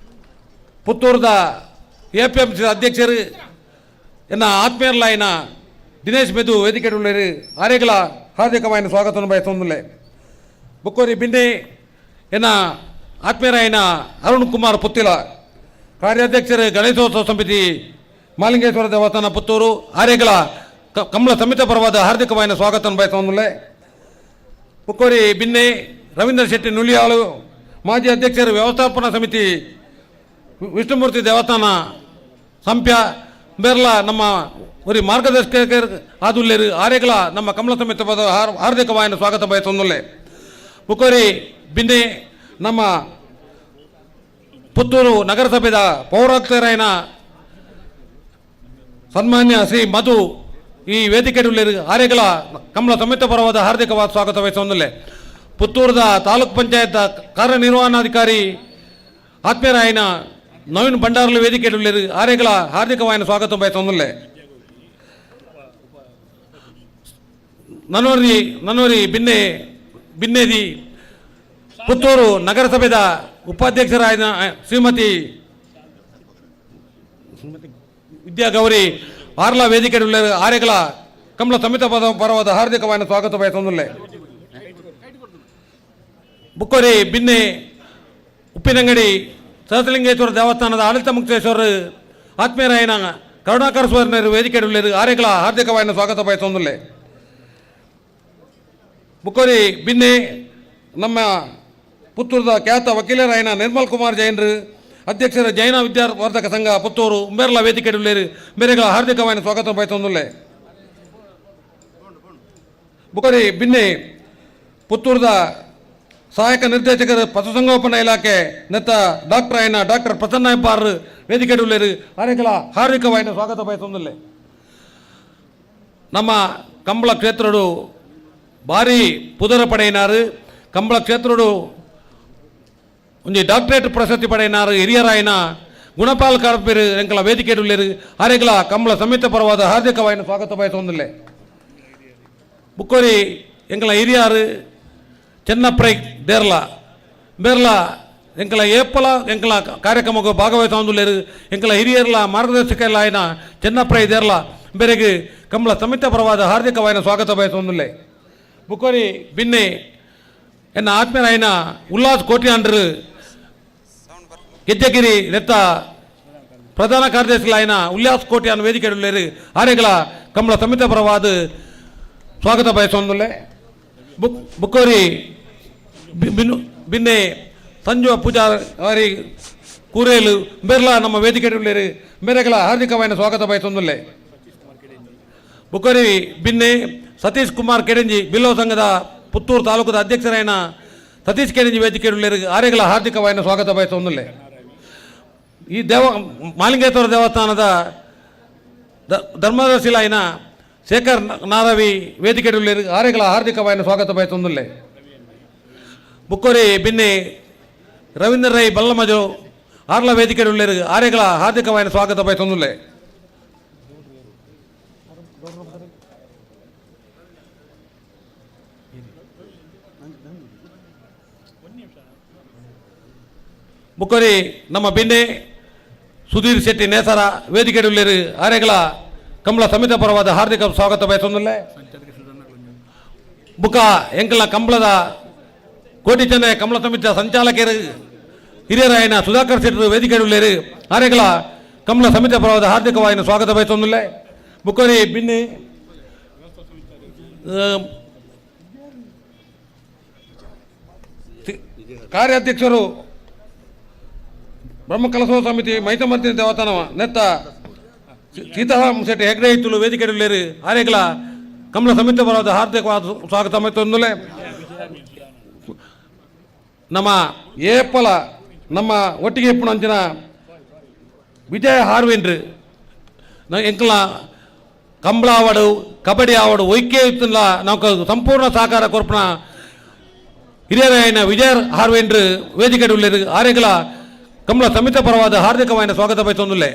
ಪುತ್ತೂರದ APMC ಅಧ್ಯಕ್ಷರು ಎನ್ನ ಆತ್ಮೀಯರಾಯನ ದಿನೇಶ್ ಮೆದು ವೇದಿಕೆ ಆರೆಗಳ ಹಾರ್ದಿಕమైన ಸ್ವಾಗತ ಬಯಸುವುದಿಲ್ಲ. ಬುಕ್ಕೋರಿ ಬಿಂಡೆ ಎನ್ನ ಆತ್ಮೀಯರಾಯನ ಅರುಣ್ ಕುಮಾರ್ ಪುತ್ತಿಲ ಕಾರ್ಯಾಧ್ಯಕ್ಷರು ಗಣೇಶೋತ್ಸವ ಸಮಿತಿ ಮಾಲಿಂಗೇಶ್ವರ ದೇವಸ್ಥಾನ ಪುತ್ತೂರು ಆರೆಗಳ ಕಮಲ ಸಮಿತ ಪರವಾದ ಹಾರ್ದಿಕమైన ಸ್ವಾಗತ ಬಯಸುವುದಿಲ್ಲ. ಬುಕ್ಕೋರಿ ಬಿನ್ನೆ ರವೀಂದ್ರ ಶೆಟ್ಟಿ ನುಳಿಯಾಳು ಮಾಜಿ ಅಧ್ಯಕ್ಷರು ವ್ಯವಸ್ಥಾಪನಾ ಸಮಿತಿ ವಿಷ್ಣುಮೂರ್ತಿ ದೇವಸ್ಥಾನ ಸಂಪ್ಯ ಬೇರ್ಲ ನಮ್ಮ ஒரு ಮಾರ್ಗದರ್ಶಕರು ಆದುಲ್ಲೇರು ಆರೆಗಳ ನಮ್ಮ ಕಮಲ ಸಮಿತ ಪದ ಹಾರ್ದಿಕమైన ಸ್ವಾಗತ ಬಯಸುವುದಿಲ್ಲ. ಬುಕ್ಕೋರಿ ಬಿನ್ನೆ ನಮ್ಮ ಪುತ್ತೂರು ನಗರಸಭೆಯ ಪೌರಾಯುಕ್ತರಾಯನ ಸನ್ಮಾನ್ಯ ಶ್ರೀ ಮಧು ಈ ವೇದಿಕೆ ಆರೆಗಳ ಕಮಲ ಸಮಿತ ಪರವಾದ ಹಾರ್ದಿಕವಾದ ಸ್ವಾಗತ ವಹಿಸುವುದಿಲ್ಲ. ಪುತ್ತೂರದ ತಾಲೂಕ್ ಪಂಚಾಯತ್ ಕಾರ್ಯನಿರ್ವಹಣಾಧಿಕಾರಿ ಆತ್ಮೀಯರಾಯನ ನವೀನ್ ಭಂಡಾರ್ಲು ವೇದಿಕೆ ಆರೆಗಳ ಹಾರ್ದಿಕವಾದ ಸ್ವಾಗತ ಬಯಸುವುದಿಲ್ಲ. ನನ್ನೂರಿ ಬಿನ್ನೇದಿ ಪುತ್ತೂರು ನಗರಸಭೆಯ ಉಪಾಧ್ಯಕ್ಷರಾದ ಶ್ರೀಮತಿ ವಿದ್ಯಾಗೌರಿ ಆರ್ಲ ವೇದಿಕೆ ಆರೆಗಳ ಕಮಲ ಸಮಿತ ಪರವಾದ ಹಾರ್ದಿಕವಾದ ಸ್ವಾಗತ ಬಯಸುವುದಿಲ್ಲ. ಬುಕ್ಕೋರಿ ಬಿನ್ನೆ ಉಪ್ಪಿನಂಗಡಿ ಸಹಸ್ರಲಿಂಗೇಶ್ವರ ದೇವಸ್ಥಾನದ ಆಡಳಿತ ಮುಕ್ತೇಶ್ವರ ಆತ್ಮೀಯರಾಯನ ಕರುಣಾಕರ ಸ್ವರ್ಣರು ವೇದಿಕೆ ಆರೆಗಳ ಹಾರ್ದಿಕವಾದ ಸ್ವಾಗತ ಬಯಸುವುದಿಲ್ಲ. ಬುಕ್ಕೋರಿ ಬಿನ್ನೆ ನಮ್ಮ ಪುತ್ತೂರದ ಖ್ಯಾತ ವಕೀಲರಾಯನ ನಿರ್ಮಲ್ ಕುಮಾರ್ ಜೈನರು ಅಧ್ಯಕ್ಷರ ಜೈನ ವಿದ್ಯಾವರ್ಧಕ ಸಂಘ ಪುತ್ತೂರು ಉಂಬೇರ್ಲ ವೇದಿಕೆ ಮೇರೆಗಳ ಹಾರ್ದಿಕವಾದ ಸ್ವಾಗತ ಬಯಸುವುದಿಲ್ಲ. ಬುಕ್ಕೋರಿ ಬಿನ್ನೆ ಪುತ್ತೂರದ ಸಹಾಯಕ ನಿರ್ದೇಶಕರು ಪಶುಸಂಗೋಪನಾ ಇಲಾಖೆ ನೆತ್ತ ಡಾಕ್ಟರ್ ಪ್ರಸನ್ನ ಹೆಬ್ಬಾರ್ ವೇದಿಕೆ ಆರೆಗಳ ಹಾರ್ದಿಕವಾದ ಸ್ವಾಗತ ಬಯಸುವುದಿಲ್ಲ. ನಮ್ಮ ಕಂಬಳ ಕ್ಷೇತ್ರಡು ಭಾರಿ ಪುದರ ಪಡೆಯಿನಾರು ಕಂಬಳ ಕ್ಷೇತ್ರಡು ಒಂದು ಡಾಕ್ಟರೇಟ್ ಪ್ರಶಸ್ತಿ ಪಡೆಯಿನಾರು ಹಿರಿಯರಾಯನ ಗುಣಪಾಲ್ ಕಾರ್ಪೇರು ಎಂಕಲ ವೇದಿಕೆ ಆರೆಗಳ ಕಂಬಳ ಸಮಿತ ಪರವಾದ ಹಾರ್ದಿಕವಾದ ಸ್ವಾಗತ ಬಯಸುವುದಿಲ್ಲ. ಬುಕ್ಕೋರಿ ಎಂಕಲ ಹಿರಿಯರು ಚೆನ್ನಪ್ರೈ ಬೇರ್ಲ ಎಂಕಲ ಏಪಲ ಎಂಕಲ ಕಾರ್ಯಕ್ರಮಕ್ಕೆ ಭಾಗವಹಿಸುವುದಿಲ್ಲ. ಎಂಕಲ ಹಿರಿಯರ್ಲ ಮಾರ್ಗದರ್ಶಕಲ್ಲ ಆಯ್ನ ಚೆನ್ನಪ್ರೈ ದೇರ್ಲ ಬೇರೆಗೆ ಕಂಬಳ ಸಮಿತ ಪರವಾದ ಹಾರ್ದಿಕವಾದ ಸ್ವಾಗತ ಬಯಸುವುದಿಲ್ಲ. ಬುಕ್ಕೋರಿ ಬಿನ್ನೆ ಎನ್ನ ಆತ್ಮೀಯರಾಯನ ಉಲ್ಲಾಸ್ ಕೋಟ್ಯಾಂಡ್ರು ಗೆಜ್ಜಗಿರಿ ನೆತ್ತ ಪ್ರಧಾನ ಕಾರ್ಯದರ್ಶಿಗಳಾಯನ ಉಲ್ಲಾಸ್ ಕೋಟ್ಯಾನ್ ವೇದಿಕೆ ಆರೆಗಳ ಕಮಲ ಸಮಿತ ಪರವಾದ ಸ್ವಾಗತ ಬಯಸುವುದಿಲ್ಲ. ಬುಕ್ಕೋರಿ ಬಿನ್ನೆ ಸಂಜು ಪೂಜಾರಿ ಕೂರೇಲು ಬೇರ್ಲ ನಮ್ಮ ವೇದಿಕೆ ಮೇರೆಗಳ ಹಾರ್ದಿಕವಾದ ಸ್ವಾಗತ ಬಯಸುವುದಿಲ್ಲ. ಬುಕ್ಕೋರಿ ಬಿನ್ನೆ ಸತೀಶ್ ಕುಮಾರ್ ಕೆಡೆಂಜಿ ಬಿಲ್ಲೋ ಸಂಘದ ಪುತ್ತೂರು ತಾಲೂಕದ ಅಧ್ಯಕ್ಷರಾಯನ ಸತೀಶ್ ಕೆಡೆಂಜಿ ವೇದಿಕೆ ಆರೆಗಳ ಹಾರ್ದಿಕವಾದ ಸ್ವಾಗತ ಬಯಸುವುದಿಲ್ಲ. ಈ ಮಾಲಿಂಗೇಶ್ವರ ದೇವಸ್ಥಾನದ ಧರ್ಮದರ್ಶಿಲಾಯನ ಶೇಖರ್ ನಾರವಿ ವೇದಿಕೆ ಆರೆಗಳ ಹಾರ್ದಿಕವಾದ ಸ್ವಾಗತ ಬಯಸುವುದಿಲ್ಲ. ಬುಕ್ಕೋರಿ ಬಿನ್ನೆ ರವೀಂದ್ರ ರೈ ಬಲ್ಲಮಜು ಆರ್ಲ ವೇದಿಕೆ ಆರೆಗಳ ಹಾರ್ದಿಕವಾದ ಸ್ವಾಗತ ಬಯಸುವುದಿಲ್ಲ. ಬುಕ್ಕೋರಿ ನಮ್ಮ ಬಿನ್ನೆ ಸುಧೀರ್ ಶೆಟ್ಟಿ ನೇಸರ ವೇದಿಕೆ ಆರೆಗಳ ಕಮಲ ಸಮಿತ ಪರವಾದ ಹಾರ್ದಿಕ ಸ್ವಾಗತ ಬಯಸುವುದಿಲ್ಲ. ಬುಕ್ಕ ಎಂಕಲ ಕಂಬಳದ ಕೋಟಿ ಚೆನ್ನೈ ಕಮಲ ಸಮಿತಿಯ ಸಂಚಾಲಕರು ಹಿರಿಯರಾಯನ ಸುಧಾಕರ್ ಶೆಟ್ಟರು ವೇದಿಕೆ ಆರೆಗಳ ಕಮಲ ಸಮಿತ ಪರವಾದ ಹಾರ್ದಿಕವಾದ ಸ್ವಾಗತ ಬಯಸುವುದಿಲ್ಲ. ಬುಕ್ಕೋರಿ ಬಿನ್ನೆ ಕಾರ್ಯಾಧ್ಯಕ್ಷರು ಬ್ರಹ್ಮಕಲಶೋತ್ಸವ ಸಮಿತಿ ಮೈತಮರ್ತಿನ ದೇವಸ್ಥಾನ ನೆತ್ತ ಸೀತಾರಾಮ್ ಶೆಟ್ಟಿ ಹೆಗ್ಡೆ ಇತ್ತಲು ವೇದಿಕೆ ಆರೆಗಳ ಕಮಲ ಸಮಿತ ಪರವಾದ ಹಾರ್ದಿಕವಾದ ಸ್ವಾಗತ ಬಯಸುವುದಿಲ್ಲ. ನಮ್ಮ ಏಪಲ ನಮ್ಮ ಒಟ್ಟಿಗೆ ಇಪ್ಪು ಅಂಚಿನ ವಿಜಯ ಹಾರ್ವೇಂಡ್ರು ಎಂಕಲ ಕಂಬಳ ಆವಡು ಕಬಡ್ಡಿ ಆವಡು ಒಯ್ಕೆ ಇತ್ತಿಲ್ಲ ನಾವು ಸಂಪೂರ್ಣ ಸಹಕಾರ ಕೊರ್ಪಣ ಹಿರಿಯರಾಯನ ವಿಜಯ ಹಾರ್ವೇಂಡ್ರು ವೇದಿಕೆ ಆರೆಗಳ ಕಮಲ ಸಮಿತ ಪರವಾದ ಹಾರ್ದಿಕವಾದ ಸ್ವಾಗತ ಬಯಸುವುದಿಲ್ಲ.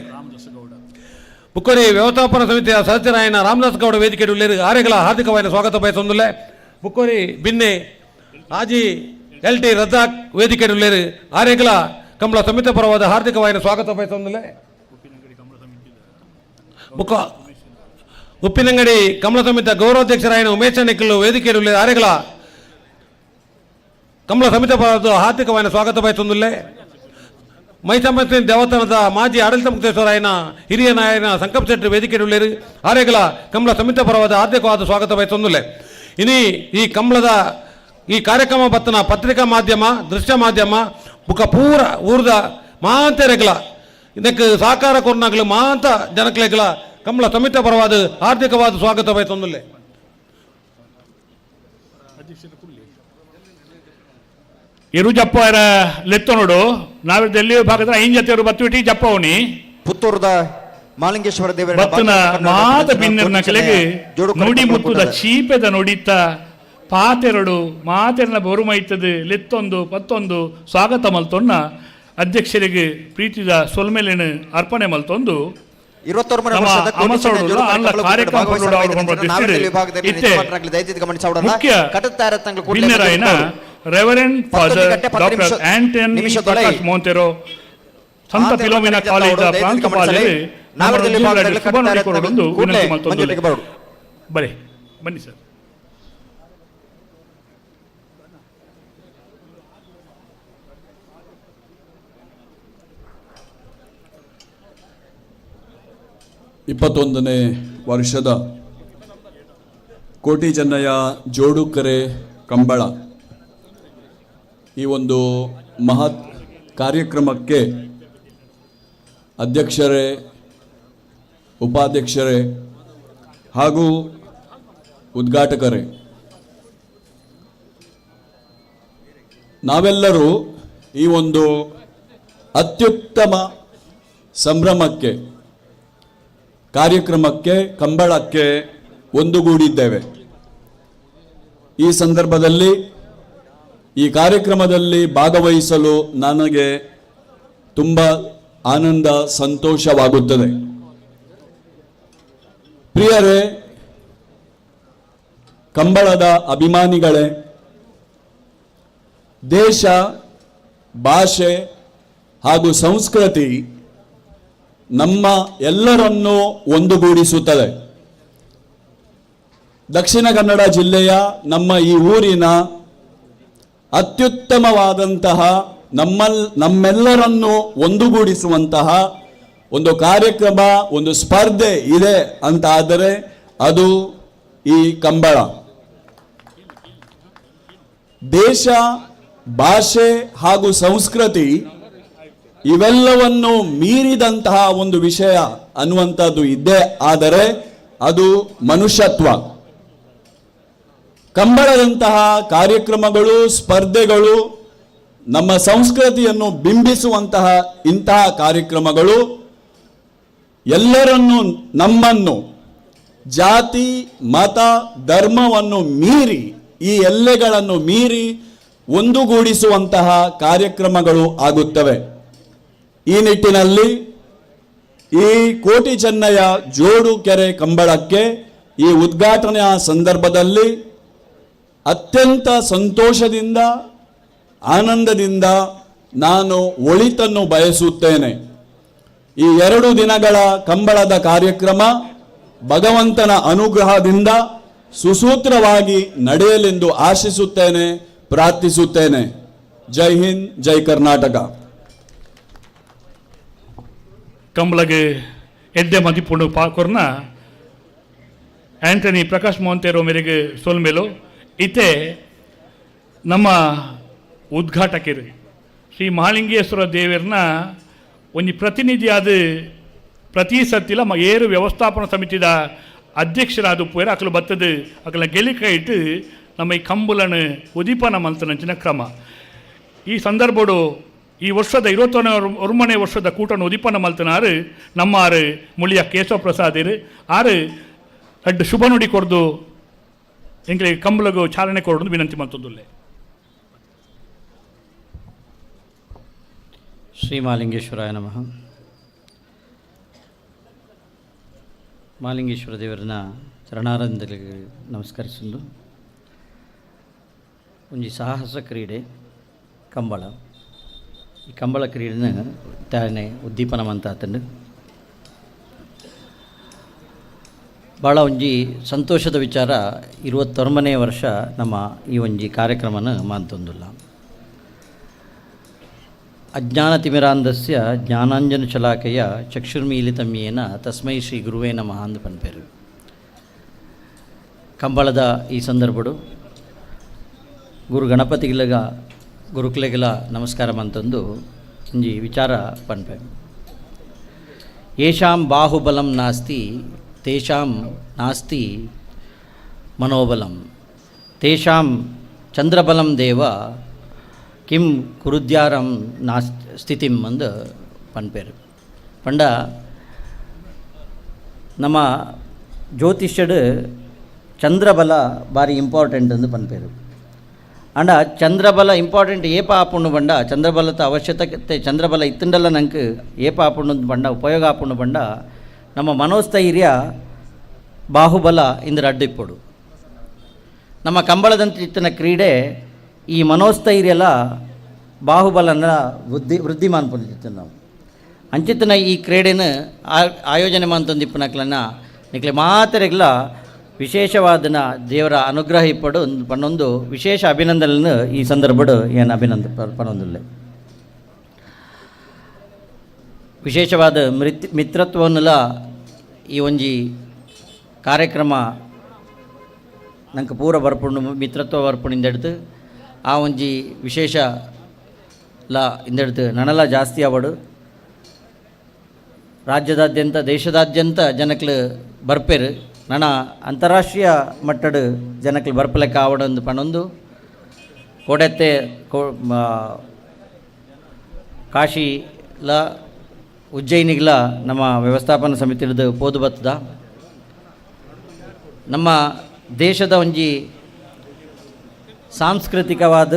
ಬುಕ್ಕೋರಿ ವ್ಯವಸ್ಥಾಪನಾ ಸಮಿತಿಯ ಸದಸ್ಯರಾಯನ ರಾಮದಾಸ್ ಗೌಡ ವೇದಿಕೆ ಆರೆಗಳ ಹಾರ್ದಿಕವಾದ ಸ್ವಾಗತ ಬಯಸುವುದಿಲ್ಲ. ಬುಕ್ಕೋರಿ ಬಿನ್ನೆ ಆಜಿ LT ರಜಾಕ್ ವೇದಿಕೆ ಉಳ್ಳೇರು ಆರೆಗಳ ಕಂಬಳ ಸಮಿತ ಪರವಾದ ಹಾರ್ದಿಕವಾದ ಸ್ವಾಗತ ಬಯಸೊಂದಿಲ್ಲ ಬುಕ್ಕ ಉಪ್ಪಿನಂಗಡಿ ಕಮಲ ಸಮಿತ ಗೌರವಾಧ್ಯಕ್ಷರಾಯನ ಉಮೇಶ್ ನಿಖಿಲ್ ವೇದಿಕೆ ಉಳ್ಳೇರು ಆರೆಗಳ ಕಂಬಳ ಸಮಿತ ಪರವಾದ ಹಾರ್ದಿಕವಾದ ಸ್ವಾಗತ ಬಯಸೊಂದಿಲ್ಲ ಮೈಸಂಬತ್ತಿ ದೇವಸ್ಥಾನದ ಮಾಜಿ ಆಡಳಿತ ಮುಕ್ತೇಶ್ವರಾಯನ ಹಿರಿಯ ನಾಯನ ಸಂಕಲ್ಪ ಶೆಟ್ಟಿ ವೇದಿಕೆ ಉಳ್ಳೇರು ಆರೆಗಳ ಕಂಬಳ ಸಮಿತ ಪರವಾದ ಹಾರ್ದಿಕವಾದ ಸ್ವಾಗತ ಬಯಸೊಂದಿಲ್ಲ ಇನಿ ಈ ಕಂಬಳದ ಈ ಕಾರ್ಯಕ್ರಮ ಬತ್ತನ ಪತ್ರಿಕಾ ಮಾಧ್ಯಮ ದೃಶ್ಯ ಮಾಧ್ಯಮ ಬುಕ್ಕ ಪೂರ ಊರ್ದ ಮಾಂತೆರೆಗಳ ಇದಕ್ಕೆ ಸಹಕಾರ ಕೊರ್ನಾಗ್ಲು ಮಾಂತ ಜನಕ್ಲೆಗಳ ಕಂಬಳ ಸಮಿತ ಪರವಾದ ಹಾರ್ದಿಕವಾದ ಸ್ವಾಗತ ಬಯಸೊಂದಿಲ್ಲ ಇರು ಜಪ್ಪ ಲೆತ್ತ ನೋಡು ನಾವ್ ಡೆಲ್ಲಿ ಭಾಗದ ಐನ್ ಜೊತೆ ಬತ್ತು ಜಪ್ಪ ಅವನಿ ಪುತ್ತೂರದ ಮಾಲಿಂಗೇಶ್ವರ ದೇವರ ಬತ್ತನ ಮಾತ ಬಿನ್ನರ್ನ ಕೆಳಗೆ ನುಡಿ ಮುತ್ತುದ ಚೀಪೆದ ನುಡಿತ ಪಾತೆರಡು ಮಾತೆರನ ಬಹುಮೈತದ ಲೆತ್ತೊಂದು ಪತ್ತೊಂದು ಸ್ವಾಗತ ಮಲ್ತೊನ್ನ ಅಧ್ಯಕ್ಷರಿಗೆ ಪ್ರೀತಿದ ಸೊಲ್ಮೆಲೆನ ಅರ್ಪಣೆ ಮಲ್ತೊಂದು 21 ವರ್ಷದ reverend father doctor Antony Prakash ಮೊಂತೆರೋ ಸಂತ ಫಿಲೋಮಿನಾ ಕಾಲೇಜ್ ಪ್ರಾಂಶುಪಾಲರು ಶುಭ ನುಡಿಕೊಡಲು ವಿನಂತಿ ಮಲ್ತೊಂದು ಬನ್ನಿ ಸರ್. ಇಪ್ಪತ್ತೊಂದನೇ ವರ್ಷದ ಕೋಟಿ ಚೆನ್ನಯ್ಯ ಜೋಡುಕರೆ ಕಂಬಳ ಈ ಒಂದು ಮಹತ್ ಕಾರ್ಯಕ್ರಮಕ್ಕೆ ಅಧ್ಯಕ್ಷರೇ, ಉಪಾಧ್ಯಕ್ಷರೇ ಹಾಗೂ ಉದ್ಘಾಟಕರೇ, ನಾವೆಲ್ಲರೂ ಈ ಒಂದು ಅತ್ಯುತ್ತಮ ಸಂಭ್ರಮಕ್ಕೆ, ಕಾರ್ಯಕ್ರಮಕ್ಕೆ, ಕಂಬಳಕ್ಕೆ ಒಂದುಗೂಡಿದ್ದೇವೆ. ಈ ಸಂದರ್ಭದಲ್ಲಿ ಈ ಕಾರ್ಯಕ್ರಮದಲ್ಲಿ ಭಾಗವಹಿಸಲು ನನಗೆ ತುಂಬ ಆನಂದ, ಸಂತೋಷವಾಗುತ್ತದೆ. ಪ್ರಿಯರೇ, ಕಂಬಳದ ಅಭಿಮಾನಿಗಳೇ, ದೇಶ, ಭಾಷೆ ಹಾಗೂ ಸಂಸ್ಕೃತಿ ನಮ್ಮ ಎಲ್ಲರನ್ನೂ ಒಂದುಗೂಡಿಸುತ್ತದೆ. ದಕ್ಷಿಣ ಕನ್ನಡ ಜಿಲ್ಲೆಯ ನಮ್ಮ ಈ ಊರಿನ ಅತ್ಯುತ್ತಮವಾದಂತಹ ನಮ್ಮೆಲ್ಲರನ್ನೂ ಒಂದುಗೂಡಿಸುವಂತಹ ಒಂದು ಕಾರ್ಯಕ್ರಮ, ಒಂದು ಸ್ಪರ್ಧೆ ಇದೆ ಅಂತ ಆದರೆ ಅದು ಈ ಕಂಬಳ. ದೇಶ, ಭಾಷೆ ಹಾಗೂ ಸಂಸ್ಕೃತಿ ಇವೆಲ್ಲವನ್ನು ಮೀರಿದಂತಹ ಒಂದು ವಿಷಯ ಅನ್ನುವಂಥದ್ದು ಇದ್ದೇ ಆದರೆ ಅದು ಮನುಷ್ಯತ್ವ. ಕಂಬಳದಂತಹ ಕಾರ್ಯಕ್ರಮಗಳು, ಸ್ಪರ್ಧೆಗಳು, ನಮ್ಮ ಸಂಸ್ಕೃತಿಯನ್ನು ಬಿಂಬಿಸುವಂತಹ ಇಂತಹ ಕಾರ್ಯಕ್ರಮಗಳು ಎಲ್ಲರನ್ನೂ, ನಮ್ಮನ್ನು ಜಾತಿ, ಮತ, ಧರ್ಮವನ್ನು ಮೀರಿ, ಈ ಎಲ್ಲೆಗಳನ್ನು ಮೀರಿ ಒಂದುಗೂಡಿಸುವಂತಹ ಕಾರ್ಯಕ್ರಮಗಳು ಆಗುತ್ತವೆ. ಈ ನಿಟ್ಟಿನಲ್ಲಿ ಈ ಕೋಟಿ ಚೆನ್ನಯ್ಯ ಜೋಡು ಕೆರೆ ಕಂಬಳಕ್ಕೆ ಈ ಉದ್ಘಾಟನೆಯ ಸಂದರ್ಭದಲ್ಲಿ ಅತ್ಯಂತ ಸಂತೋಷದಿಂದ, ಆನಂದದಿಂದ ನಾನು ಒಳಿತನ್ನು ಬಯಸುತ್ತೇನೆ. ಈ 2 ದಿನಗಳ ಕಂಬಳದ ಕಾರ್ಯಕ್ರಮ ಭಗವಂತನ ಅನುಗ್ರಹದಿಂದ ಸುಸೂತ್ರವಾಗಿ ನಡೆಯಲೆಂದು ಆಶಿಸುತ್ತೇನೆ, ಪ್ರಾರ್ಥಿಸುತ್ತೇನೆ. ಜೈ ಹಿಂದ್, ಜೈ ಕರ್ನಾಟಕ. ಕಂಬಳಗೆ ಎಡ್ಡೆ ಮದಿಪುಂಡು ಪಾಕೊರ್ನ ಆಂಟನಿ ಪ್ರಕಾಶ್ ಮೊಂತೆರೋ ಮೇರೆಗೆ ಸೋಲ್ಮೇಲು ಇತ್ತೆ ನಮ್ಮ ಉದ್ಘಾಟಕರು ಶ್ರೀ ಮಹಾಲಿಂಗೇಶ್ವರ ದೇವರನ್ನ ಒಂದು ಪ್ರತಿನಿಧಿಯಾದ ಪ್ರತಿ ಸತ್ತಿಲ ಏರು ವ್ಯವಸ್ಥಾಪನಾ ಸಮಿತಿದ ಅಧ್ಯಕ್ಷರಾದ ಪೋರ ಅಕಲು ಬತ್ತದ ಅಕಲ ಗೆಲಿಕ ಇಟ್ಟು ನಮ್ಮ ಈ ಕಂಬುಲನ್ನು ಉದೀಪನ ಮಂತನಂಚಿನ ಕ್ರಮ. ಈ ಸಂದರ್ಭಡು ಈ ವರ್ಷದ 21ನೇ ವರ್ಷದ ಕೂಟನ್ನು ಉದೀಪನ ಮಲ್ತನಾರು ನಮ್ಮ ಆರು ಮುಳಿಯ ಕೇಶವ ಪ್ರಸಾದರು ಆರು ಅಡ್ಡು ಶುಭ ನುಡಿ ಕೊಡ್ದು ಎಂಗಳಿಗೆ ಕಂಬಳಗೂ ಚಾಲನೆ ಕೊಡೋದು ವಿನಂತಿ ಮಾಡ್ತದಲ್ಲೇ. ಶ್ರೀ ಮಹಾಲಿಂಗೇಶ್ವರಾಯ ನಮಃ. ಮಹಾಲಿಂಗೇಶ್ವರ ದೇವರನ್ನ ಚರಣಾರಂದಗಳಿಗೆ ನಮಸ್ಕರಿಸುವುದು. ಒಂಜಿ ಸಾಹಸ ಕ್ರೀಡೆ ಕಂಬಳ. ಈ ಕಂಬಳ ಕ್ರೀಡೆನ ತಾನೇ ಉದ್ದೀಪನ ಮಂತಾತಂಡು ಭಾಳ ಒಂಜಿ ಸಂತೋಷದ ವಿಚಾರ. 29ನೇ ವರ್ಷ ನಮ್ಮ ಈ ಒಂಜಿ ಕಾರ್ಯಕ್ರಮನ ಮಾತೊಂದುಲ್ಲ. ಅಜ್ಞಾನತಿಮಿರಾಂಧಸ್ಯ ಜ್ಞಾನಾಂಜನ ಶಲಾಕೆಯ ಚಕ್ಷುರ್ಮೀಲಿತಮ್ಯೇನ ತಸ್ಮೈ ಶ್ರೀ ಗುರುವೇ ನಮಃ ಅಂದು ಪನ್ಪೇರು. ಕಂಬಳದ ಈ ಸಂದರ್ಭಡು ಗುರು ಗಣಪತಿಗಳಿಗ ಗುರುಕುಲೆಗಳ ನಮಸ್ಕಾರ ಅಂತಂದು ಒಂಜಿ ವಿಚಾರ ಪನ್ಪೆ. ಯೇಷಾಂ ಬಾಹುಬಲಂ ನಾಸ್ತಿ ತೇಷಾಂ ನಾಸ್ತಿ ಮನೋಬಲಂ ತೇಷಾಂ ಚಂದ್ರಬಲಂ ದೇವ ಕಿಂ ಕುರುದ್ಯಾರಂ ನಾಸ್ ಸ್ಥಿತಿಂ ಅಂದು ಪನ್ಪೇರು. ಪಂಡ ನಮ್ಮ ಜ್ಯೋತಿಷ್ಯಡು ಚಂದ್ರಬಲ ಭಾರಿ ಇಂಪಾರ್ಟೆಂಟ್ ಅಂದು ಪನ್ಪೇರು. ಅಂಡ ಚಂದ್ರಬಲ ಇಂಪಾರ್ಟೆಂಟ್ ಏಪ ಆಪುಂಡು ಬಂಡ ಚಂದ್ರಬಲದ ಅವಶ್ಯಕತೆ ಚಂದ್ರಬಲ ಇತ್ತುಂಡಲ್ಲ ನಂಗೆ ಏಪ ಆಪುಂಡು ಬಂಡ ಉಪಯೋಗ ಆಪುಂಡು ಬಂಡ ನಮ್ಮ ಮನೋಸ್ಥೈರ್ಯ ಬಾಹುಬಲ ಇಂದ್ರ ಅಡ್ಡಿಪ್ಪಡು. ನಮ್ಮ ಕಂಬಳದಂತ ಇತ್ತಿನ ಕ್ರೀಡೆ ಈ ಮನೋಸ್ಥೈರ್ಯಲ ಬಾಹುಬಲನ ವೃದ್ಧಿ ಮಾಡ್ಕೊಂಡಿತ್ತು. ನಾವು ಅಂಚಿತ್ತಿನ ಈ ಕ್ರೀಡೆನ ಆಯೋಜನೆ ಮಾಡ್ತಂದಿಪ್ಪನಕ್ಲನ್ನ ನಿಕ್ಲೆ ಮಾತರೆಗ್ಲ ವಿಶೇಷವಾದನ ದೇವರ ಅನುಗ್ರಹ ಇಪ್ಪಡು ಪನ್ನೊಂದು ವಿಶೇಷ ಅಭಿನಂದನೆ ಈ ಸಂದರ್ಭಡು ಏನು ಪನ್ನೊಂದಿಲ್ಲ. ವಿಶೇಷವಾದ ಮಿತ್ರತ್ವವನ್ನೆಲ್ಲ ಈ ಒಂಜಿ ಕಾರ್ಯಕ್ರಮ ನಂಗೆ ಪೂರ ಬರ್ಪುಂಡು ಮಿತ್ರತ್ವ ಬರ್ಪುಂಡು ಇಂದೆಡ್ತು ಆ ಒಂಜಿ ವಿಶೇಷ ಲ ಇಂದೆಡ್ತು ನನಲ ಜಾಸ್ತಿ ಆವಡು. ರಾಜ್ಯದಾದ್ಯಂತ ದೇಶದಾದ್ಯಂತ ಜನಕ್ಲು ಬರ್ಪೇರು. ನನ್ನ ಅಂತಾರಾಷ್ಟ್ರೀಯ ಮಟ್ಟದ ಜನಕ್ಕೆ ಬರ್ಪಲೆಕ್ಕ ಆವಡೊಂದು ಪಣೊಂದು ಕೋಡೆತ್ತೆ ಕಾಶಿಲ ಉಜ್ಜಯಿನಿಗ್ಲ ನಮ್ಮ ವ್ಯವಸ್ಥಾಪನಾ ಸಮಿತಿ ಹಿಡಿದು ಪೋದು ಬತ್ತದ. ನಮ್ಮ ದೇಶದ ಒಂಜಿ ಸಾಂಸ್ಕೃತಿಕವಾದ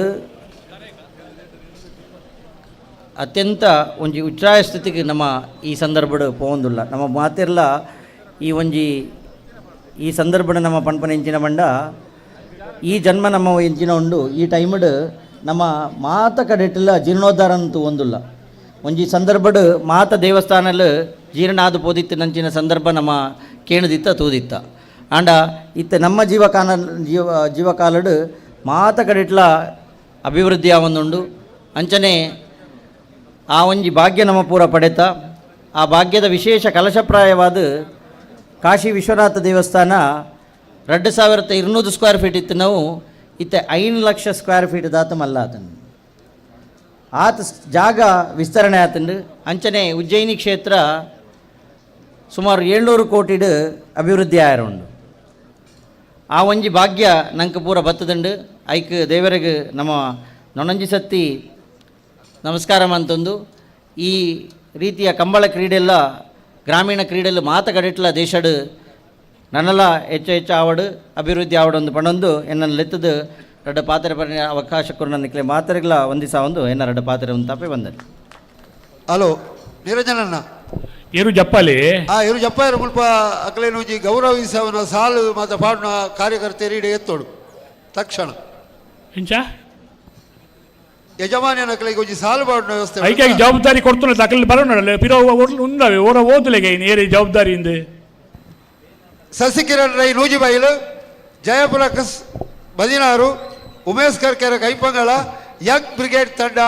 ಅತ್ಯಂತ ಒಂಜಿ ಉಚ್ಛ್ರಾಯ ಸ್ಥಿತಿಗೆ ನಮ್ಮ ಈ ಸಂದರ್ಭಡು ಪೋಂದಿಲ್ಲ. ನಮ್ಮ ಮಾತೆಲ್ಲ ಈ ಸಂದರ್ಭದ ನಮ್ಮ ಪನ್ಪನ ಎಂಚಿನ ಬಂಡ ಈ ಜನ್ಮ ನಮ್ಮ ಎಂಚಿನ ಉಂಡು ಈ ಟೈಮಡ್ ನಮ್ಮ ಮಾತ ಕಡೆಟ್ಟಿಲ್ಲ ಜೀರ್ಣೋದ್ಧಾರ ಅಂತೂ ಒಂದಿಲ್ಲ. ಒಂಜಿ ಸಂದರ್ಭಡ್ ಮಾತ ದೇವಸ್ಥಾನಲ್ ಜೀರ್ಣ ಆದು ಪೋದಿತ್ತು ನಂಚಿನ ಸಂದರ್ಭ ನಮ್ಮ ಕೇಣದಿತ್ತ ತೂದಿತ್ತ. ಆಂಡ ಇತ್ತ ನಮ್ಮ ಜೀವಕಾಲಡ್ ಮಾತ ಕಡೆಟ್ಲ ಅಭಿವೃದ್ಧಿ ಆವೊಂದುಂಡು. ಅಂಚನೆ ಆ ಒಂಜಿ ಭಾಗ್ಯ ನಮ್ಮ ಪೂರ ಪಡೆತ. ಆ ಭಾಗ್ಯದ ವಿಶೇಷ ಕಲಶಪ್ರಾಯವಾದ ಕಾಶಿ ವಿಶ್ವನಾಥ ದೇವಸ್ಥಾನ 2200 ಸ್ಕ್ವೇರ್ ಫೀಟ್ ಇತ್ತು. ನಾವು ಇತ್ತೆ 5 ಲಕ್ಷ ಸ್ಕ್ವೇರ್ ಫೀಟ್ ದಾತ ಮಲ್ಲ ಆತ ಜಾಗ ವಿಸ್ತರಣೆ ಆತಂಡು. ಅಂಚನೆ ಉಜ್ಜಯಿನಿ ಕ್ಷೇತ್ರ ಸುಮಾರು 700 ಕೋಟಿಡ್ ಅಭಿವೃದ್ಧಿ ಆಯರುಂಡು. ಆ ಒಂಜಿ ಭಾಗ್ಯ ನಂಗೆ ಪೂರ ಬತ್ತದುಂಡು. ಐಕ್ ದೇವರಿಗೆ ನಮ್ಮ ನೊಣಂಜಿ ಸತ್ತಿ ನಮಸ್ಕಾರ ಅಂತಂದು ಈ ರೀತಿಯ ಕಂಬಳ ಕ್ರೀಡೆಲ್ಲ ಗ್ರಾಮೀಣ ಕ್ರೀಡೆಲ್ಲ ಮಾತಗಡಿಟ್ಲ ದೇಶಡ್ ನನ್ನೆಲ್ಲ ಹೆಚ್ಚು ಆವಡು ಅಭಿವೃದ್ಧಿ ಆವಡೊಂದು ಪಣೊಂದು ಎನ್ನನ್ನು ಲೆತ್ತದು ರಡ್ಡ ಪಾತ್ರೆ ಬರ ಅವಕಾಶ ಕೊರು ನನಗೆ ಮಾತ್ರೆಗಳ ಒಂದಿಸ ಒಂದು ಎನ್ನ ರಡ್ಡ ಪಾತ್ರೆ ಒಂದು ತಪ್ಪೆ ಬಂದರು. ಹಲೋ ನಿರಂಜನಣ್ಣ ಇರು ಜಪ್ಪಲಿ ಇರು ಜಪ್ಪ ಇರು ಮುಲ್ಪ ಅಕ್ಲೇನೂಜಿ ಗೌರವಿಸವನ ಸಾಲು ಮತ್ತು ಪಾಡ್ನ ಕಾರ್ಯಕರ್ತೆಯರು ಎತ್ತೋಡು ತಕ್ಷಣ ಇಂಚ ಯಜಮಾನಿಯನ ಅಕ್ಲಿಗೆ ಒಂಜಿ ಸಾಲು ಪಾಡ್ನ ವ್ಯವಸ್ಥೆ ಐಕೆ ಜವಾಬ್ದಾರಿ ಕೊಡ್తున్న ಅಕಲ್ ಬರೋಣಲ್ಲ ಪಿರೋ ಉಂದವೆ ಓರ ಓದಲೆಗೆ ಏರಿ ಜವಾಬ್ದಾರಿ ಇಂದು ಸಸಿಕಿರಣ್ ರೈ ನೂಜಿಬೈಲು ಜಯಪುರ ಬದಿನಾರು ಉಮೇಶ್ ಕರ್ಕೆರೆ ಕೈಪಂಗಳ ಯಂಗ್ ಬ್ರಿಗೇಡ್ ತಂಡ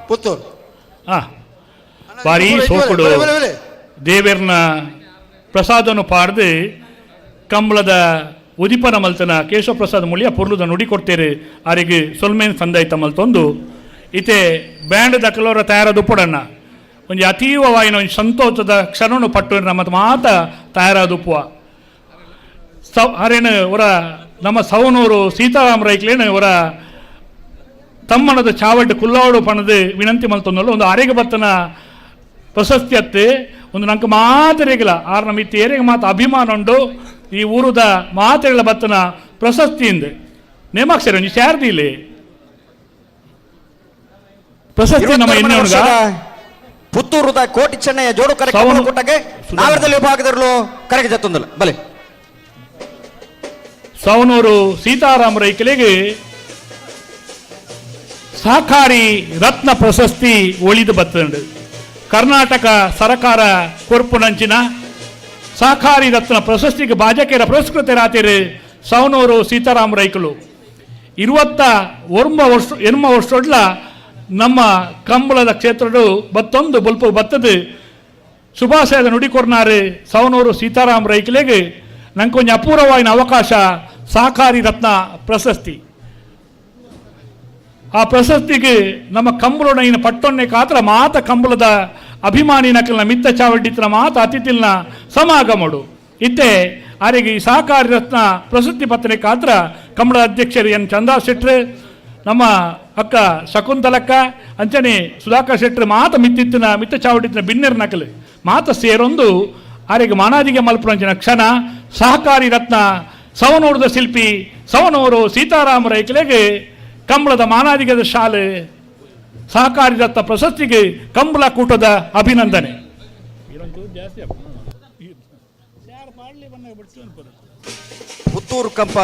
ಪುತ್ತೂರು. ಬಾರಿ ಸೋಕುಡು ದೇವೇರ್ನ ಪ್ರಸಾದನು ಪಾಡ್ದು ಕಂಬಳದ ಉದಿಪನ ಮಲ್ತನ ಕೇಶವ ಪ್ರಸಾದ್ ಮುಳಿಯ ಪುರ್ಲುದ ನುಡಿ ಕೊಡ್ತೇರು ಅವರಿಗೆ ಸೊಲ್ಮೇನ್ ಸಂದಾಯ್ತ ಮಲ್ತೊಂದು ಇತೆ ಬ್ಯಾಂಡ್ ದಕ್ಕಲವರ ತಯಾರಾದ ಉಪ್ಪುಡನ್ನ ಒಂದು ಅತೀವವಾಯಿನ ಒಂದು ಸಂತೋಷದ ಕ್ಷಣನು ಪಟ್ಟು ನಮ್ಮ ಮಾತ ತಯಾರಾದ ಉಪ್ಪುವ ಅರೇನು ಅವರ ನಮ್ಮ ಸವನೂರು ಸೀತಾರಾಮ ರೈಕ್ಲೇನು ಅವರ ತಮ್ಮನದ ಚಾವಟ್ಟು ಕುಲ್ಲಾಡು ಪಣದು ವಿನಂತಿ ಮಲ್ತೊಂದಲ್ಲ ಒಂದು ಅರೆಗೆ ಬತ್ತನ ಪ್ರಶಸ್ತಿ ಅತ್ತೆ ಒಂದು ನಂಗೆ ಮಾತರೆಗಿಲ್ಲ ಆರು ನಮ್ಮ ಇತ್ತು ಏರೆಗೆ ಮಾತು ಅಭಿಮಾನ ಉಂಡು ಈ ಊರುದ ಮಾತೆಗಳ ಬತ್ತನ ಪ್ರಶಸ್ತಿಯಿಂದ ನೇಮಾಕ್ಷರ ಒಂಜಿ ಶಾರದಿ ಇಲ್ಲಿ ಪ್ರಶಸ್ತಿ ನಮ್ಮ ಇನ್ನೊಂದು ಪುತ್ತೂರುದ ಕೋಟಿ ಚೆನ್ನಯ್ಯ ಜೋಡು ಕರೆ ಕೊಟ್ಟಗೆ ನಾಗರದಲ್ಲಿ ವಿಭಾಗದಲ್ಲೂ ಕರೆಗೆ ಜತ್ತೊಂದಲ್ಲ ಬಲೆ ಸವನೂರು ಸೀತಾರಾಮ ರೈಕಲಿಗೆ ಸಹಕಾರಿ ರತ್ನ ಪ್ರಶಸ್ತಿ ಒಳಿದು ಬತ್ತುಂಡು. ಕರ್ನಾಟಕ ಸರಕಾರ ಕೊರ್ಪುನಂಚಿನ ಸಹಕಾರಿ ರತ್ನ ಪ್ರಶಸ್ತಿಗೆ ಬಾಜಕೇರ ಪುರಸ್ಕೃತರಾತಿರು ಸವನೂರು ಸೀತಾರಾಮ್ ರೈಕಲು 21 ವರ್ಷ ನಮ್ಮ ಕಂಬಳದ ಕ್ಷೇತ್ರದ ಬತ್ತೊಂದು ಬಲ್ಪು ಬತ್ತದು ಶುಭಾಶಯದ ನುಡಿಕೊರ್ನಾರು ಸವನೂರು ಸೀತಾರಾಮ್ ರೈಕಲೆಗೆ ನಂಗೆ ಕೊಂಚ ಅಪೂರ್ವವಾದ ಅವಕಾಶ ಸಹಕಾರಿ ರತ್ನ ಪ್ರಶಸ್ತಿ. ಆ ಪ್ರಶಸ್ತಿಗೆ ನಮ್ಮ ಕಂಬಳನ ಪಟ್ಟೊನ್ನೆ ಕಾತ್ರ ಮಾತ ಕಂಬಳದ ಅಭಿಮಾನಿ ನಕಲ್ನ ಮಿತ್ತ ಚಾವಡಿತ್ರ ಮಾತ ಅತಿಥಿಲ್ನ ಸಮಾಗಮಡು ಇತ್ತೆ ಆರಿಗೆ ಈ ಸಹಕಾರಿ ರತ್ನ ಪ್ರಶಸ್ತಿ ಪತ್ರೆ ಕಾತ್ರ ಕಂಬಳ ಅಧ್ಯಕ್ಷರು ಎನ್ ಚಂದಾ ಶೆಟ್ರು, ನಮ್ಮ ಅಕ್ಕ ಶಕುಂತಲಕ್ಕ ಅಂಚನೆ ಸುಧಾಕರ್ ಶೆಟ್ರು ಮಾತ ಮಿತ್ತ ಚಾವಡಿತ್ರ ಬಿನ್ನೆರ್ ನಕಲು ಮಾತ ಸೇರೊಂದು ಆರಿಗೆ ಮಾನಾದಿಗೆ ಮಲ್ಪುರಂಚಿನ ಕ್ಷಣ ಸಹಕಾರಿ ರತ್ನ ಸವನೂರದ ಶಿಲ್ಪಿ ಸವನೂರು ಸೀತಾರಾಮ ರೈಕಲೆಗೆ ಕಂಬಳದ ಮಾನಾದಿಗದ ಶಾಲೆ ಸಹಕಾರಿ ರತ್ನ ಪ್ರಶಸ್ತಿಗೆ ಕಂಬಳ ಕೂಟದ ಅಭಿನಂದನೆ. ಪುತ್ತೂರು ಕಂಪ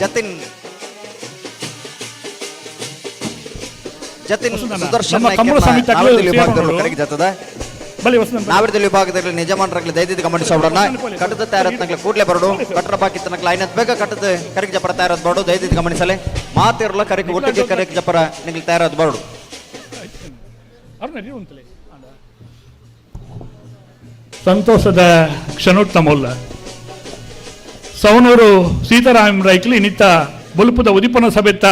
ಜತಿನ್ ಸುದರ್ಶನ್ ಕರೆಗೆ ಜತದ ನಾವಿರದಲ್ಲಿ ವಿಭಾಗದಲ್ಲಿ ನಿಜಮಾನರಾಗಲಿ ದಯದಿದ್ದು ಗಮನಿಸೋಣ. ಕಟ್ಟದ ತಯಾರತ್ನಗಳು ಕೂಡಲೇ ಬರೋಡು ಕಟ್ಟರ ಬಾಕಿ ತನಕ ಲೈನತ್ ಬೇಗ ಕಟ್ಟದ ಕರೆಗೆ ಜಪರ ತಯಾರದ್ ಬರೋಡು ದಯದಿದ್ದು ಗಮನಿಸಲೇ ಮಾತಿರಲ್ಲ ಕರೆಗೆ ಒಟ್ಟಿಗೆ ಕರೆಗೆ ಜಪರ ನಿಂಗೆ ತಯಾರದ್ ಬರೋಡು. ಸಂತೋಷದ ಕ್ಷಣೋತ್ತಮಲ್ಲ ಸವನೂರು ಸೀತಾರಾಮ್ ರೈಕಲಿ ನಿತ್ತ ಬುಲ್ಪುದ ಉದಿಪನ ಸಭೆತ್ತ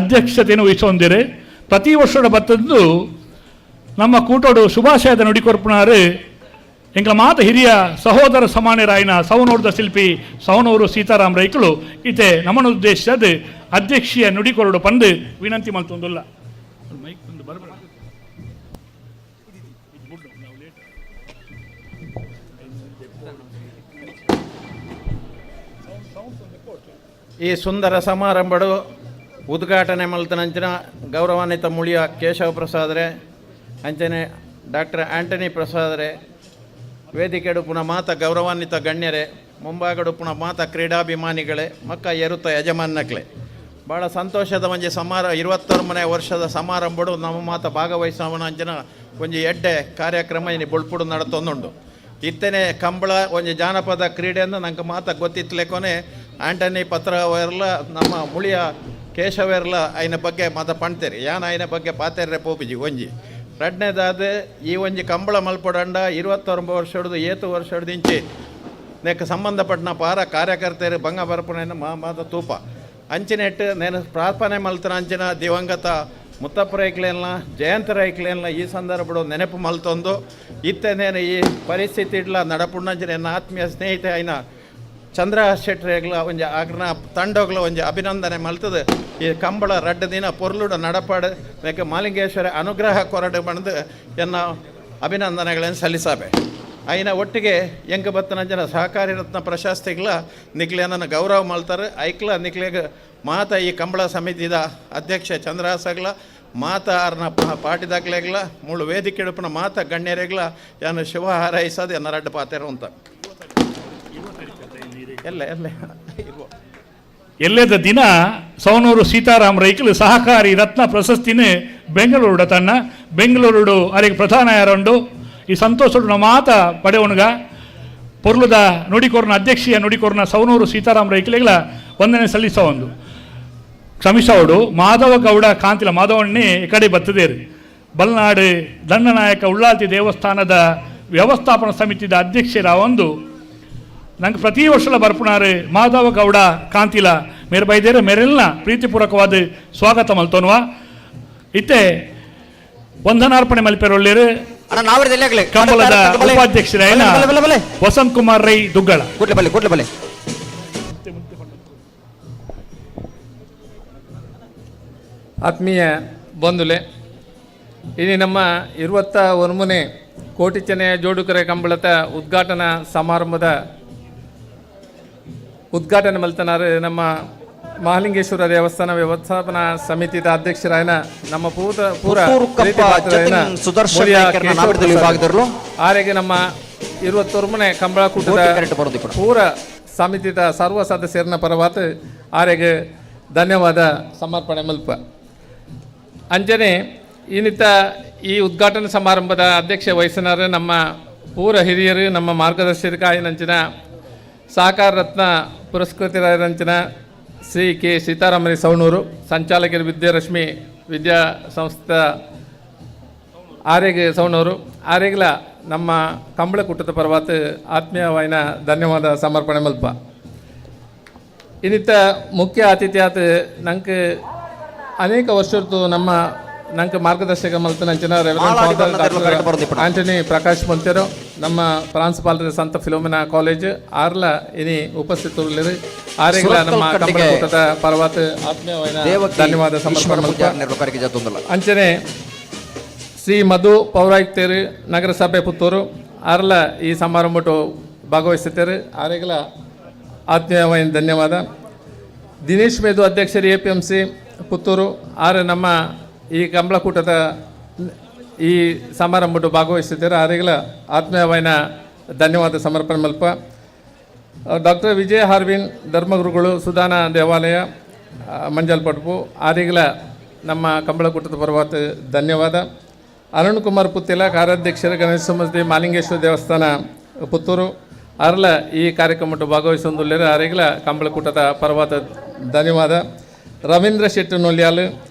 ಅಧ್ಯಕ್ಷತೆಯನ್ನು ವಹಿಸೊಂದಿರೆ ಪ್ರತಿ ವರ್ಷದ ಬತ್ತದ್ದು ನಮ್ಮ ಕೂಟೋಡು ಶುಭಾಶಯದ ನುಡಿಕೊರ್ಪುನಾರು ಎಂಗಳ ಮಾತ ಹಿರಿಯ ಸಹೋದರ ಸಮಾನರಾಯಿನ ಸವನೂರದ ಶಿಲ್ಪಿ ಸವನೂರು ಸೀತಾರಾಮ್ ರೈಕಲು ಇತೆ ನಮ್ಮನ ಉದ್ದೇಶದ ಅಧ್ಯಕ್ಷೀಯ ನುಡಿಕೊರಡು ಪಂದು ವಿನಂತಿ ಮಲ್ತೊಂದುಲ್ಲ. ಈ ಸುಂದರ ಸಮಾರಂಭಡು ಉದ್ಘಾಟನೆ ಮಲ್ತನಂಚಿನ ಗೌರವಾನ್ವಿತ ಮುಳಿಯ ಕೇಶವ ಪ್ರಸಾದ್ರೆ ಅಂಚನೆ ಡಾಕ್ಟರ್ ಆಂಟನಿ ಪ್ರಸಾದ್ರೆ ವೇದಿಕೆಡು ಪುನಃ ಮಾತ ಗೌರವಾನ್ವಿತ ಗಣ್ಯರೇ ಮುಂಭಾಗಡು ಪುನಃ ಮಾತ ಕ್ರೀಡಾಭಿಮಾನಿಗಳೇ ಮಕ್ಕ ಎರುತ್ತ ಯಜಮಾನಕ್ಲೆ ಭಾಳ ಸಂತೋಷದ ಒಂಜಿ 21ನೇ ವರ್ಷದ ಸಮಾರಂಭಡು ನಮ್ಮ ಮಾತ ಭಾಗವಹಿಸೋಣ ಅಂಚಿನ ಒಂಜಿ ಎಡ್ಡೆ ಕಾರ್ಯಕ್ರಮ ಇನ್ನು ಬುಳ್ಪುಡು ನಡತೊಂದುಂಡು. ಇತ್ತೇನೆ ಕಂಬಳ ಒಂಜಿ ಜಾನಪದ ಕ್ರೀಡೆ ಅಂತ ನಂಗೆ ಮಾತ ಗೊತ್ತಿತ್ಲೆಕೊನೆ ಆಂಟನಿ ಪತ್ರವೆರ್ಲ ನಮ್ಮ ಮುಳಿಯ ಕೇಶವೆರ್ಲ ಐನ ಬಗ್ಗೆ ಮಾತ ಪಣ್ತೇರಿ ಯಾನ ಐನ ಬಗ್ಗೆ ಪಾತೆರ್ರೆ ಪೋಪಿಜಿ ಒಂಜಿ ಎರಡನೇದಾದ ಈ ಒಂಜಿ ಕಂಬಳ ಮಲ್ಪಡಂಡ 29 ವರ್ಷ ಹಿಡಿದು 7 ವರ್ಷ ಹಿಡಿದು ಇಂಚಿ ನೆಕ್ ಸಂಬಂಧಪಟ್ಟ ಪಾರ ಕಾರ್ಯಕರ್ತೆಯರು ಭಂಗ ಬರ್ಪಣೆಯನ್ನು ಮಾತ ತೂಪ ಅಂಚಿನೆಟ್ಟು ನೇನು ಪ್ರಾರ್ಥನೆ ಮಲ್ತನ ಅಂಚಿನ ದಿವಂಗತ ಮುತ್ತಪ್ಪ ರೈಕ್ಲೇನ್ಲ ಜಯಂತ ರೈಕ್ಲೇನ್ಲ ಈ ಸಂದರ್ಭಡು ನೆನಪು ಮಲ್ತೊಂದು ಇತ್ತೇನೇನು ಈ ಪರಿಸ್ಥಿತಿ ಇಡ್ಲ ನಡಪುಣ್ಣಂಚಿನ ನನ್ನ ಆತ್ಮೀಯ ಸ್ನೇಹಿತ ಐನ ಚಂದ್ರ ಶೆಟ್ರಿಗ್ಲ ಒಂಜಿ ಆಗ್ನ ತಂಡೋಗ್ಲ ಒಂಜಿ ಅಭಿನಂದನೆ ಮಲ್ತದು ಈ ಕಂಬಳ ರಡ್ಡ ದಿನ ಪೊರ್ಲುಡ ನಡಪಾಡು ಮೇಕೆ ಮಾಲಿಂಗೇಶ್ವರ ಅನುಗ್ರಹ ಕೊರಡು ಬಣ್ದು ಎನ್ನ ಅಭಿನಂದನೆಗಳನ್ನು ಸಲ್ಲಿಸಾಬೆ ಐನ ಒಟ್ಟಿಗೆ ಎಂಕ ಬತ್ತನಂಜನ ಸಹಕಾರಿ ರತ್ನ ಪ್ರಶಸ್ತಿಗಳ ನಿಕ್ಲೇನ ಗೌರವ ಮಲ್ತಾರೆ ಐಕ್ಲ ನಿಕ್ಲೆಗೆ ಮಾತ ಈ ಕಂಬಳ ಸಮಿತಿದ ಅಧ್ಯಕ್ಷ ಚಂದ್ರಾಸಗ್ಲ ಮಾತ ಆರ್ನ ಪಾಟಿದಾಗ್ಲೆಗ್ಲ ಮುಳ್ಳು ವೇದಿಕೆ ಇಡುಪನ ಮಾತ ಗಣ್ಯರೆಗ್ಲ ಏನು ಶುಭ ಹಾರೈಸೋದು ಎನ್ನ ರಡ್ಡು ಪಾತೆರು ಅಂತ ಎಲ್ಲೆದ ದಿನ ಸವನೂರು ಸೀತಾರಾಮ್ ರೈಕಲು ಸಹಕಾರಿ ರತ್ನ ಪ್ರಶಸ್ತಿನ ಬೆಂಗಳೂರು ತನ್ನ ಬೆಂಗಳೂರು ಅವರಿಗೆ ಪ್ರಧಾನ ಯಾರುಂಡು ಈ ಸಂತೋಷ ಮಾತ ಪಡೆವಣಗ ಪೊರ್ಲುದ ನುಡಿಕೊರ್ನ ಅಧ್ಯಕ್ಷೀಯ ನುಡಿಕೊರ್ನ ಸವನೂರು ಸೀತಾರಾಮ್ ರೈಕಲೆಗಳ ವಂದನೆ ಸಲ್ಲಿಸೋ ಒಂದು ಕ್ಷಮಿಸೋಡು ಮಾಧವ ಗೌಡ ಕಾಂತಿಲ ಮಾಧವಣ್ಣೆ ಈ ಕಡೆ ಬತ್ತದೇರು ಬಲ್ನಾಡು ದಂಡನಾಯಕ ಉಳ್ಳಾಲ್ತಿ ದೇವಸ್ಥಾನದ ವ್ಯವಸ್ಥಾಪನಾ ಸಮಿತಿದ ಅಧ್ಯಕ್ಷರ ಒಂದು ನಂಗೆ ಪ್ರತಿ ವರ್ಷಲ ಬರ್ಪುನಾರು ಮಾಧವ ಗೌಡ ಕಾಂತಿಲ ಮೇರೆ ಬೈದೇರೆ ಮೇರೆಲ್ನ ಪ್ರೀತಿಪೂರ್ವಕವಾದ ಸ್ವಾಗತ ಮಲ್ತೋನ್ವ ಇತ್ತೆ ವಂದನಾರ್ಪಣೆ ಮಲ್ಪೆರೊಳ್ಳೇರು ಕಂಬಳದ ಉಪಾಧ್ಯಕ್ಷರಾಯನ ವಸಂತ್ ಕುಮಾರ್ ರೈ ದುಗ್ಗಳ ಆತ್ಮೀಯ ಬಂಧುಲೆ ಇನ್ನು ನಮ್ಮ 21ನೇ ಕೋಟಿ ಚೆನ್ನಯ ಜೋಡುಕರೆ ಕಂಬಳದ ಉದ್ಘಾಟನಾ ಸಮಾರಂಭದ ಉದ್ಘಾಟನೆ ಮಲ್ತನಾರು ನಮ್ಮ ಮಹಾಲಿಂಗೇಶ್ವರ ದೇವಸ್ಥಾನ ವ್ಯವಸ್ಥಾಪನಾ ಸಮಿತಿದ ಅಧ್ಯಕ್ಷರಾಯನ ನಮ್ಮ ಆರೆಗೆ ನಮ್ಮ 21ನೇ ಕಂಬಳ ಕೂಟದ ಪೂರ ಸಮಿತಿದ ಸರ್ವ ಸದಸ್ಯರನ್ನ ಪರವಾತ ಆರೆಗೆ ಧನ್ಯವಾದ ಸಮರ್ಪಣೆ ಮಲ್ಪ. ಅಂಜನೆ ಇನ್ನಿತ ಈ ಉದ್ಘಾಟನಾ ಸಮಾರಂಭದ ಅಧ್ಯಕ್ಷ ವಹಿಸಿನಾರ ನಮ್ಮ ಪೂರ ಹಿರಿಯರು, ನಮ್ಮ ಮಾರ್ಗದರ್ಶಕ ಆಯ್ನಂಚಿನ ಸಹಕಾರ ರತ್ನ ಪುರಸ್ಕೃತರಾದಂಚಿನ ಶ್ರೀ ಕೆ ಸೀತಾರಾಮರಿ ಸವಣೂರು, ಸಂಚಾಲಕರು ವಿದ್ಯಾರಶ್ಮಿ ವಿದ್ಯಾ ಸಂಸ್ಥೆ ಆರೇಗ ಸವಣೂರು, ಆರೇಗ್ಲ ನಮ್ಮ ಕಂಬಳ ಕುಟದ ಪರ್ವತ ಆತ್ಮೀಯವಾಯಿನ ಧನ್ಯವಾದ ಸಮರ್ಪಣೆ ಮಲ್ಪ. ಇನ್ನಿತ ಮುಖ್ಯ ಅತಿಥಿ ಆತ ನಂಗೆ ಅನೇಕ ವರ್ಷದ್ದು ನಮ್ಮ ನಂಗೆ ಮಾರ್ಗದರ್ಶಕ ಮಲ್ತನಂಚಿನ ರೆವರೆಂಡ್ ಆಂಟನಿ ಪ್ರಕಾಶ್ ಮಂತೆರು, ನಮ್ಮ ಪ್ರಾಂಶುಪಾಲರ ಸಂತ ಫಿಲೋಮಿನಾ ಕಾಲೇಜ್ ಆರ್ಲ ಇನಿ ಉಪಸ್ಥಿತರು ಆರೇಗ್ಲ ನಮ್ಮ ಕಂಬಳ ಕುಟದ ಪರ್ವತ ಆತ್ಮೀಯವಾಯಿನ ಧನ್ಯವಾದ ಸಮರ್ಪಣೆ ಮಲ್ಪ. ಅಂಚನೆ ಶ್ರೀ ಮಧು ಪೌರಾಯುಕ್ತರು ನಗರಸಭೆ ಪುತ್ತೂರು ಆರ್ಲ ಈ ಸಮಾರಂಭಟ್ಟು ಭಾಗವಹಿಸುತ್ತಾರೆ, ಆರೇಗ್ಲ ಆತ್ಮೀಯವಾಯಿನ ಧನ್ಯವಾದ. ದಿನೇಶ್ ಮೇದು ಅಧ್ಯಕ್ಷರು APMC ಪುತ್ತೂರು ಆರು ನಮ್ಮ ಈ ಕಂಬಳಕೂಟದ ಈ ಸಮಾರಂಭಟ್ಟು ಭಾಗವಹಿಸಿದ್ದಾರೆ, ಆರೇಗ್ಲ ಆತ್ಮೀಯವಾಯಿನ ಧನ್ಯವಾದ ಸಮರ್ಪಣೆ ಮಲ್ಪ. ಡಾಕ್ಟರ್ ವಿಜಯ ಹಾರ್ವಿನ್ ಧರ್ಮಗುರುಗಳು ಸುಧಾನ ದೇವಾಲಯ ಮಂಜಲ್ ಪಟ್ಪು ಆರೇಗ್ಲ ನಮ್ಮ ಕಂಬಳಕೂಟದ ಪರ್ವತ ಧನ್ಯವಾದ. ಅರುಣ್ ಕುಮಾರ್ ಪುತ್ತಿಲ ಕಾರ್ಯಾಧ್ಯಕ್ಷರು ಗಣೇಶ ಸಮಸ್ತಿ ಮಾಲಿಂಗೇಶ್ವರ ದೇವಸ್ಥಾನ ಪುತ್ತೂರು ಆರ್ಲ ಈ ಕಾರ್ಯಕ್ರಮಟ್ಟು ಭಾಗವಹಿಸೊಂದುಲ್ಲೇರು, ಆರೇಗ್ಲ ಕಂಬಳಕೂಟದ ಪರ್ವತ ಧನ್ಯವಾದ. ರವೀಂದ್ರ ಶೆಟ್ಟಿ ನೊಲ್ಯಾಲ್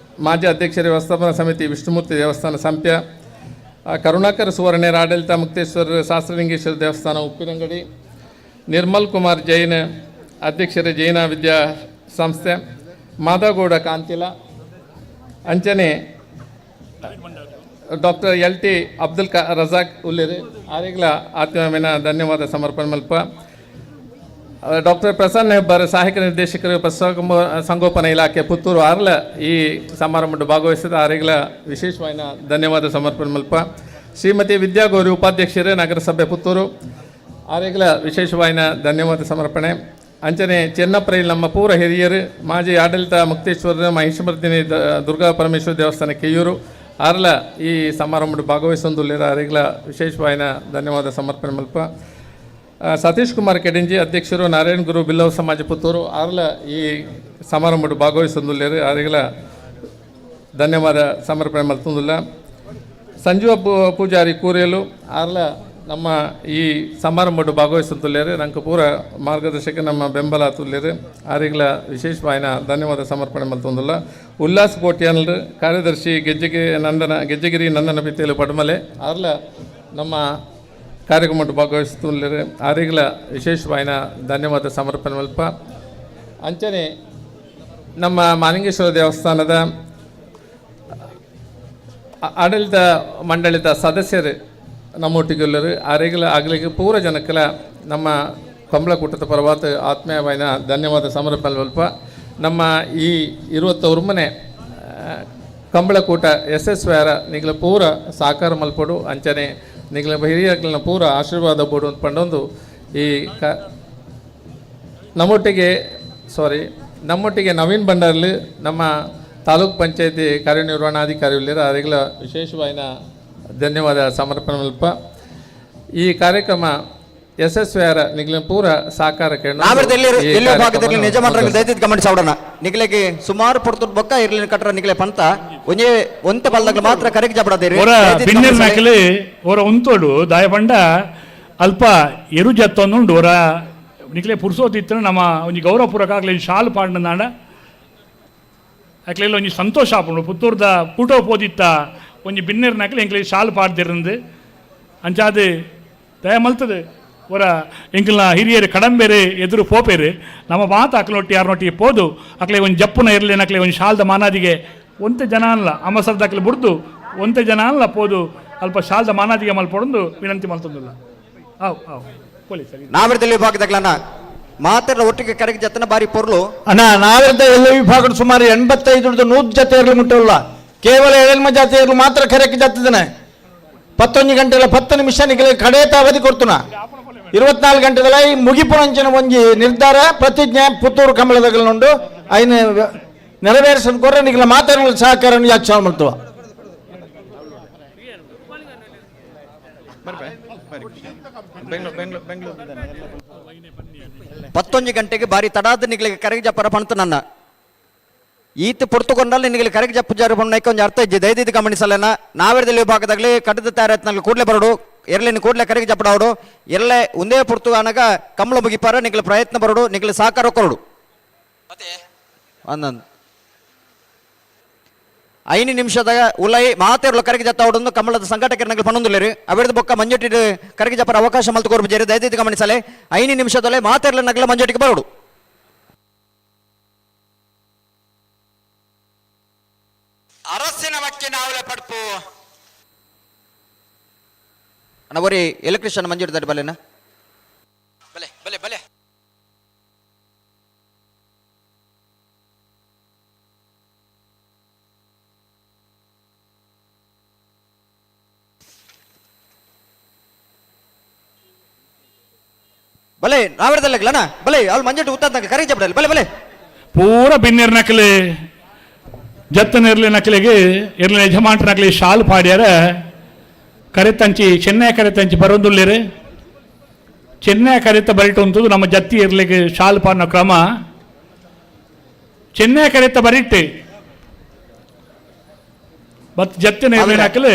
ಮಾಜಿ ಅಧ್ಯಕ್ಷರ ವ್ಯವಸ್ಥಾಪನಾ ಸಮಿತಿ ವಿಷ್ಣುಮೂರ್ತಿ ದೇವಸ್ಥಾನ ಸಂಪ್ಯ, ಕರುಣಾಕರ ಸುವರ್ಣೇರ ಆಡಳಿತ ಮುಕ್ತೇಶ್ವರ ಶಾಸ್ತ್ರಲಿಂಗೇಶ್ವರ ದೇವಸ್ಥಾನ ಉಪ್ಪಿನಂಗಡಿ, ನಿರ್ಮಲ್ ಕುಮಾರ್ ಜೈನ್ ಅಧ್ಯಕ್ಷರ ಜೈನ ವಿದ್ಯಾ ಸಂಸ್ಥೆ, ಮಾಧವಗೌಡ ಕಾಂತಿಲ ಅಂಚನೆ ಡಾಕ್ಟರ್ LT ಅಬ್ದುಲ್ ರಜಾಕ್ ಉಲ್ಲೇರಿ ಆರೇಗ್ಲ ಆತ್ಮೀಯమైన ಧನ್ಯವಾದ ಸಮರ್ಪಣೆ ಮಲ್ಪ. ಡಾಕ್ಟರ್ ಪ್ರಸನ್ನ ಹೆಬ್ಬಾರ್ ಸಹಾಯಕ ನಿರ್ದೇಶಕರು ಪಶುಸಂಗೋಪನಾ ಇಲಾಖೆ ಪುತ್ತೂರು ಆರ್ಲ ಈ ಸಮಾರಂಭದ ಭಾಗವಹಿಸಿದ ಆರೇಗ್ಲ ವಿಶೇಷವಾದ ಧನ್ಯವಾದ ಸಮರ್ಪಣೆ ಮಲ್ಪ. ಶ್ರೀಮತಿ ವಿದ್ಯಾಗೌರಿ ಉಪಾಧ್ಯಕ್ಷರೇ ನಗರಸಭೆ ಪುತ್ತೂರು ಆರೇಗ್ಲ ವಿಶೇಷವಾದ ಧನ್ಯವಾದ ಸಮರ್ಪಣೆ. ಅಂಚನೆ ಚೆನ್ನಪ್ರೈಲ್ ನಮ್ಮ ಪೂರ ಹಿರಿಯರು ಮಾಜಿ ಆಡಳಿತ ಮುಕ್ತೇಶ್ವರ ಮಹಿಷಮರ್ದಿನಿ ದುರ್ಗಾ ಪರಮೇಶ್ವರ ದೇವಸ್ಥಾನ ಕೆಯೂರು ಆರ್ಲ ಈ ಸಮಾರಂಭದ ಭಾಗವಹಿಸೊಂದುಲ್ಲೇರ ಆರೇಗ್ಲ ವಿಶೇಷವಾದ ಧನ್ಯವಾದ ಸಮರ್ಪಣೆ ಮಲ್ಪ. ಸತೀಶ್ ಕುಮಾರ್ ಕೆಡಿಂಜಿ ಅಧ್ಯಕ್ಷರು ನಾರಾಯಣ ಗುರು ಬಿಲ್ಲವ ಸಮಾಜ ಪುತ್ತೂರು ಆರ್ಲ ಈ ಸಮಾರಂಭದ ಭಾಗವಹಿಸೊಂದುಲ್ಲೇರು, ಆರೇಗ್ಲ ಧನ್ಯವಾದ ಸಮರ್ಪಣೆ ಮಲ್ತೊಂದುಲ್ಲ. ಸಂಜೀವ ಪೂಜಾರಿ ಕೂರೇಲು ಆರ್ಲ ನಮ್ಮ ಈ ಸಮಾರಂಭದ ಭಾಗವಹಿಸೊಂದುಲ್ಲೇರು, ನಂಗೆ ಪೂರ ಮಾರ್ಗದರ್ಶಕ ನಮ್ಮ ಬೆಂಬಲ ತುಲ್ಲೇರು, ಆರೇಗ್ಲ ವಿಶೇಷವಾದ ಧನ್ಯವಾದ ಸಮರ್ಪಣೆ ಮಲ್ತೊಂದುಲ್ಲ. ಉಲ್ಲಾಸ್ ಕೋಟ್ಯಾನಲ್ ಕಾರ್ಯದರ್ಶಿ ಗೆಜ್ಜಗಿರಿ ನಂದನ ಪಿತ್ತೇಲು ಪಡಮಲೆ ಆರ್ಲ ನಮ್ಮ ಕಾರ್ಯಕ್ರಮಟ್ಟು ಭಾಗವಹಿಸುತ್ತೇವೆ, ಆರೇಗ್ಲ ವಿಶೇಷವಾದ ಧನ್ಯವಾದ ಸಮರ್ಪಣೆ ಮಲ್ಪ. ಅಂಚನೆ ನಮ್ಮ ಮಾಲಿಂಗೇಶ್ವರ ದೇವಸ್ಥಾನದ ಆಡಳಿತ ಮಂಡಳಿತ ಸದಸ್ಯರು ನಮ್ಮೊಟ್ಟಿಗೆಲ್ಲರು ಆರೇಗ್ಲ ಆಗಲಿಕ್ಕೆ ಪೂರ ಜನಕ್ಕೆಲ್ಲ ನಮ್ಮ ಕಂಬಳಕೂಟದ ಪರ್ವತ ಆತ್ಮೀಯವಾದ ಧನ್ಯವಾದ ಸಮರ್ಪಣೆ ಮಲ್ಪ. ನಮ್ಮ ಈ 21 ಮನೆ ಕಂಬಳಕೂಟ ಯಶಸ್ವಿಯಾರ ನಿಗ್ಲ ಪೂರ ಸಾಕಾರ ಮಲ್ಪಡು, ಅಂಚನೆ ನಿಗ್ಲ ಹಿರಿಯರ್ಗಳನ್ನ ಪೂರ ಆಶೀರ್ವಾದ ಬೋಡು ಅಂತ ಪಂಡೊಂದು ಈ ನಮ್ಮೊಟ್ಟಿಗೆ ನವೀನ್ ಭಂಡಾರ್ಲಿ ನಮ್ಮ ತಾಲೂಕ್ ಪಂಚಾಯತಿ ಕಾರ್ಯನಿರ್ವಹಣಾಧಿಕಾರಿ ಉಳ್ಳೇರ ಆರೇಗ್ಲ ವಿಶೇಷವಾದ ಧನ್ಯವಾದ ಸಮರ್ಪಣೆ ಮಲ್ಪ. ಈ ಕಾರ್ಯಕ್ರಮ ಯಶಸ್ವಿಯಾರ ನಿಗ್ಲ ಪೂರ ಸಾಕಾರಕ್ಕೆ ನಿಜಮಂಡ್ರಲ್ಲಿ ದೈತ್ಯ ಗಮನಿಸಿ ಅವಡನ ನಿಗ್ಲೆಗೆ ಸುಮಾರು ಪಡ್ತುಡ್ ಬೊಕ್ಕ ಇರ್ಲಿನ ಕಟ್ರ ನಿಗ್ಲೆ ಪಂತ ಒಂತೆ ಬಲ್ದಾಗ ಮಾತ್ರ ಕರೆಗೆ ಜಪಡದೇರಿ ಬಿನ್ನೆರ್ ನಾಕಲಿ ಓರ ಒಂತೋಡು ದಾಯ ಪಂಡ ಅಲ್ಪ ಎರು ಜತ್ತೊಂದುಂಡು ಓರ ನಿಕ್ಲೆ ಪುರ್ಸೋತಿತ್ತು ನಮ್ಮ ಒಂಜಿ ಗೌರವಪೂರ್ವಕ ಶಾಲು ಪಾಂಡನಾಂಡ ಅಕ್ಲೆಲ್ಲ ಒಂಜಿ ಸಂತೋಷ ಆಪುಂಡು ಪುತ್ತೂರ್ದ ಪೂಟೋ ಪೋದಿತ್ತ ಒಂಜಿ ಬಿನ್ನೆರ್ ನಾಕಲಿ ಎಂಕ್ಲೆ ಶಾಲು ಪಾಡ್ದಿರಂದು ಅಂಚಾದು ದಯ ಮಲ್ತದೆ ಒರ ಎಂಕಲ್ನ ಹಿರಿಯರು ಕಡಂಬೇರೆ ಎದುರು ಪೋಪೇರು ನಮ್ಮ ಮಾತು ಅಕ್ಲೊಟ್ಟಿ ಯಾರನೊಟ್ಟಿಗೆ ಪೋದು ಅಕ್ಲೆ ಒಂದು ಜಪ್ಪುನ ಇರಲಿ ಅಕ್ಲೆ ಒಂದು ಶಾಲ್ದ ಮಾನಾದಿಗೆ ಒಂತೆ ಜನ ಅಲ್ಲ ಅಮಸರ್ದ ಅಕ್ಲೆ ಬಿಡ್ದು ಒಂತೆ ಜನ ಅಲ್ಲ ಪೋದು ಅಲ್ಪ ಶಾಲ್ದ ಮಾನಾದಿಗೆ ಮಲ್ಪೊಂದು ವಿನಂತಿ ಮಲ್ತೊಂದಿಲ್ಲ ಪೊಲೀಸರಿ ನಾವಿರ್ದಲ್ಲಿ ವಿಭಾಗದಾಗ್ಲಣ್ಣ ಮಾತ್ರ ಒಟ್ಟಿಗೆ ಕರೆಗೆ ಜತನ ಬಾರಿ ಪೊರ್ಲು ಅಣ್ಣ ನಾವಿರ್ದ ಎಲ್ಲ ವಿಭಾಗದ ಸುಮಾರು 85-100 ಜೊತೆ ಇರಲಿ ಮುಟ್ಟಲ್ಲ, ಕೇವಲ 7 ಜಾತಿ ಇರಲು ಮಾತ್ರ ಕರೆಗೆ ಜತ್ತಿದ್ದಾನೆ. 11 ಗಂಟೆల 10 ನಿಮಿಷ ನಿಗಲಿ ಕಡೇತ ಅವಧಿ ಕೊಡ್ತುನ 24 ಗಂಟೆಗಳ ಈ ಮುಗಿಪುಣಂಚಿನ ಒಂಜಿ ನಿರ್ಧಾರ ಪ್ರತಿಜ್ಞೆ ಪುತ್ತೂರು ಕಂಬಳದಗಲುಂಡು ಐನ ನೆರವೇರಿಸದ ಕೊರ್ರೆ ನಿಗಲ ಮಾತಾಡಲು ಸಹಕಾರ ಯಾಚನೆ ಮಾಡ್ತವ. 11 ಗಂಟೆಗೆ ಬಾರಿ ತಡಾದ ನಿಗಲಿಗೆ ಕರೆಗೆ ಜಪರ ಪಂತ ನನ್ನ ಈತ ಪುರ್ತುಕೊಂಡಲ್ಲಿ ನಿನಗೆ ಕರೆಗೆ ಜಪ್ಪು ಜಾರು ಬಣ್ಣಕ್ಕೆ ಒಂದು ಅರ್ಥ ಇಜ್ಜಿ ದಯದಿದ್ದು ಗಮನಿಸಲೇನ ನಾವೇರ್ದಲ್ಲಿ ವಿಭಾಗದಾಗಲಿ ಕಟ್ಟದ ತಯಾರತ್ನಲ್ಲಿ ಕೂಡಲೇ ಬರೋಡು ಎರಲಿನ ಕೂಡಲೇ ಕರೆಗೆ ಜಪ್ಪಡಾವಡು ಎರಲೇ ಒಂದೇ ಪುರ್ತು ಅನಗ ಕಮಲ ಮುಗಿಪಾರ ನಿಗ್ಲ ಪ್ರಯತ್ನ ಬರೋಡು ನಿಗ್ಲ ಸಾಕಾರ ಕೊರಡು ಅಂದಂದು 5 ನಿಮಿಷದಾಗ ಉಲೈ ಮಾತೇರ್ಲು ಕರೆಗೆ ಜತ್ತಾವಡೊಂದು ಕಮಲದ ಸಂಘಟಕರಿಗೆ ಪಣೊಂದುಲ್ಲೇರಿ ಅವಿಡದ ಬೊಕ್ಕ ಮಂಜೊಟ್ಟಿಟ್ಟು ಕರೆಗೆ ಜಪ್ಪರ ಅವಕಾಶ ಮಲ್ತುಕೋರು ಜರಿ ದಯದಿದ್ದು ಗಮನಿಸಲೆ 5 ನಿಮಿಷದಲ್ಲೇ ಮಾತೇರ್ಲ ನಗಲ ಮಂಜೊಟ್ಟಿಗೆ ಬರೋಡು ಅರಸಿನ ಮಕ್ಕಿನ ಅವಳೆ ಪಡ್ಪು ಅಣ್ಣ ಬರೀ ಎಲೆಕ್ಟ್ರಿಷಿಯನ್ ಮಂಜೂರು ಬಲ್ಲೆನಾ ಬಲೆ ಬಲೆ ಬಲೆ ಬಲೆ ನಾವಿಡದಲ್ಲಣ್ಣ ಬಲೆ ಅವ್ಳು ಮಂಜಟ್ಟು ಉತ್ತ ಕರೆಗೆ ಜಪ್ಪಡಲ್ಲ ಬಲೆ ಬಲೆ ಪೂರ ಬಿನ್ನಿರ್ ನಕಲಿ ಜತ್ತನಿರ್ಲಿ ನಕಲಿಗೆ ಇರ್ಲಿ ಯಜಮಾನ್ರ ನಕಲಿ ಶಾಲು ಪಾಡ್ಯಾರ ಕರೆತಂಚಿ ಚೆನ್ನೈ ಕರೆತಂಚಿ ಬರೋದುಲ್ಲೇರಿ ಚೆನ್ನೈ ಕರೆತ ಬರಿಟು ಅಂತದ್ದು ನಮ್ಮ ಜತ್ತಿ ಇರ್ಲಿಕ್ಕೆ ಶಾಲು ಪಾಡಿನ ಕ್ರಮ ಚೆನ್ನೈ ಕರೆತ ಬರಿಟ್ಟೆ ಮತ್ತು ಜತ್ತಿನ ಇರ್ಲಿ ನಕಲಿ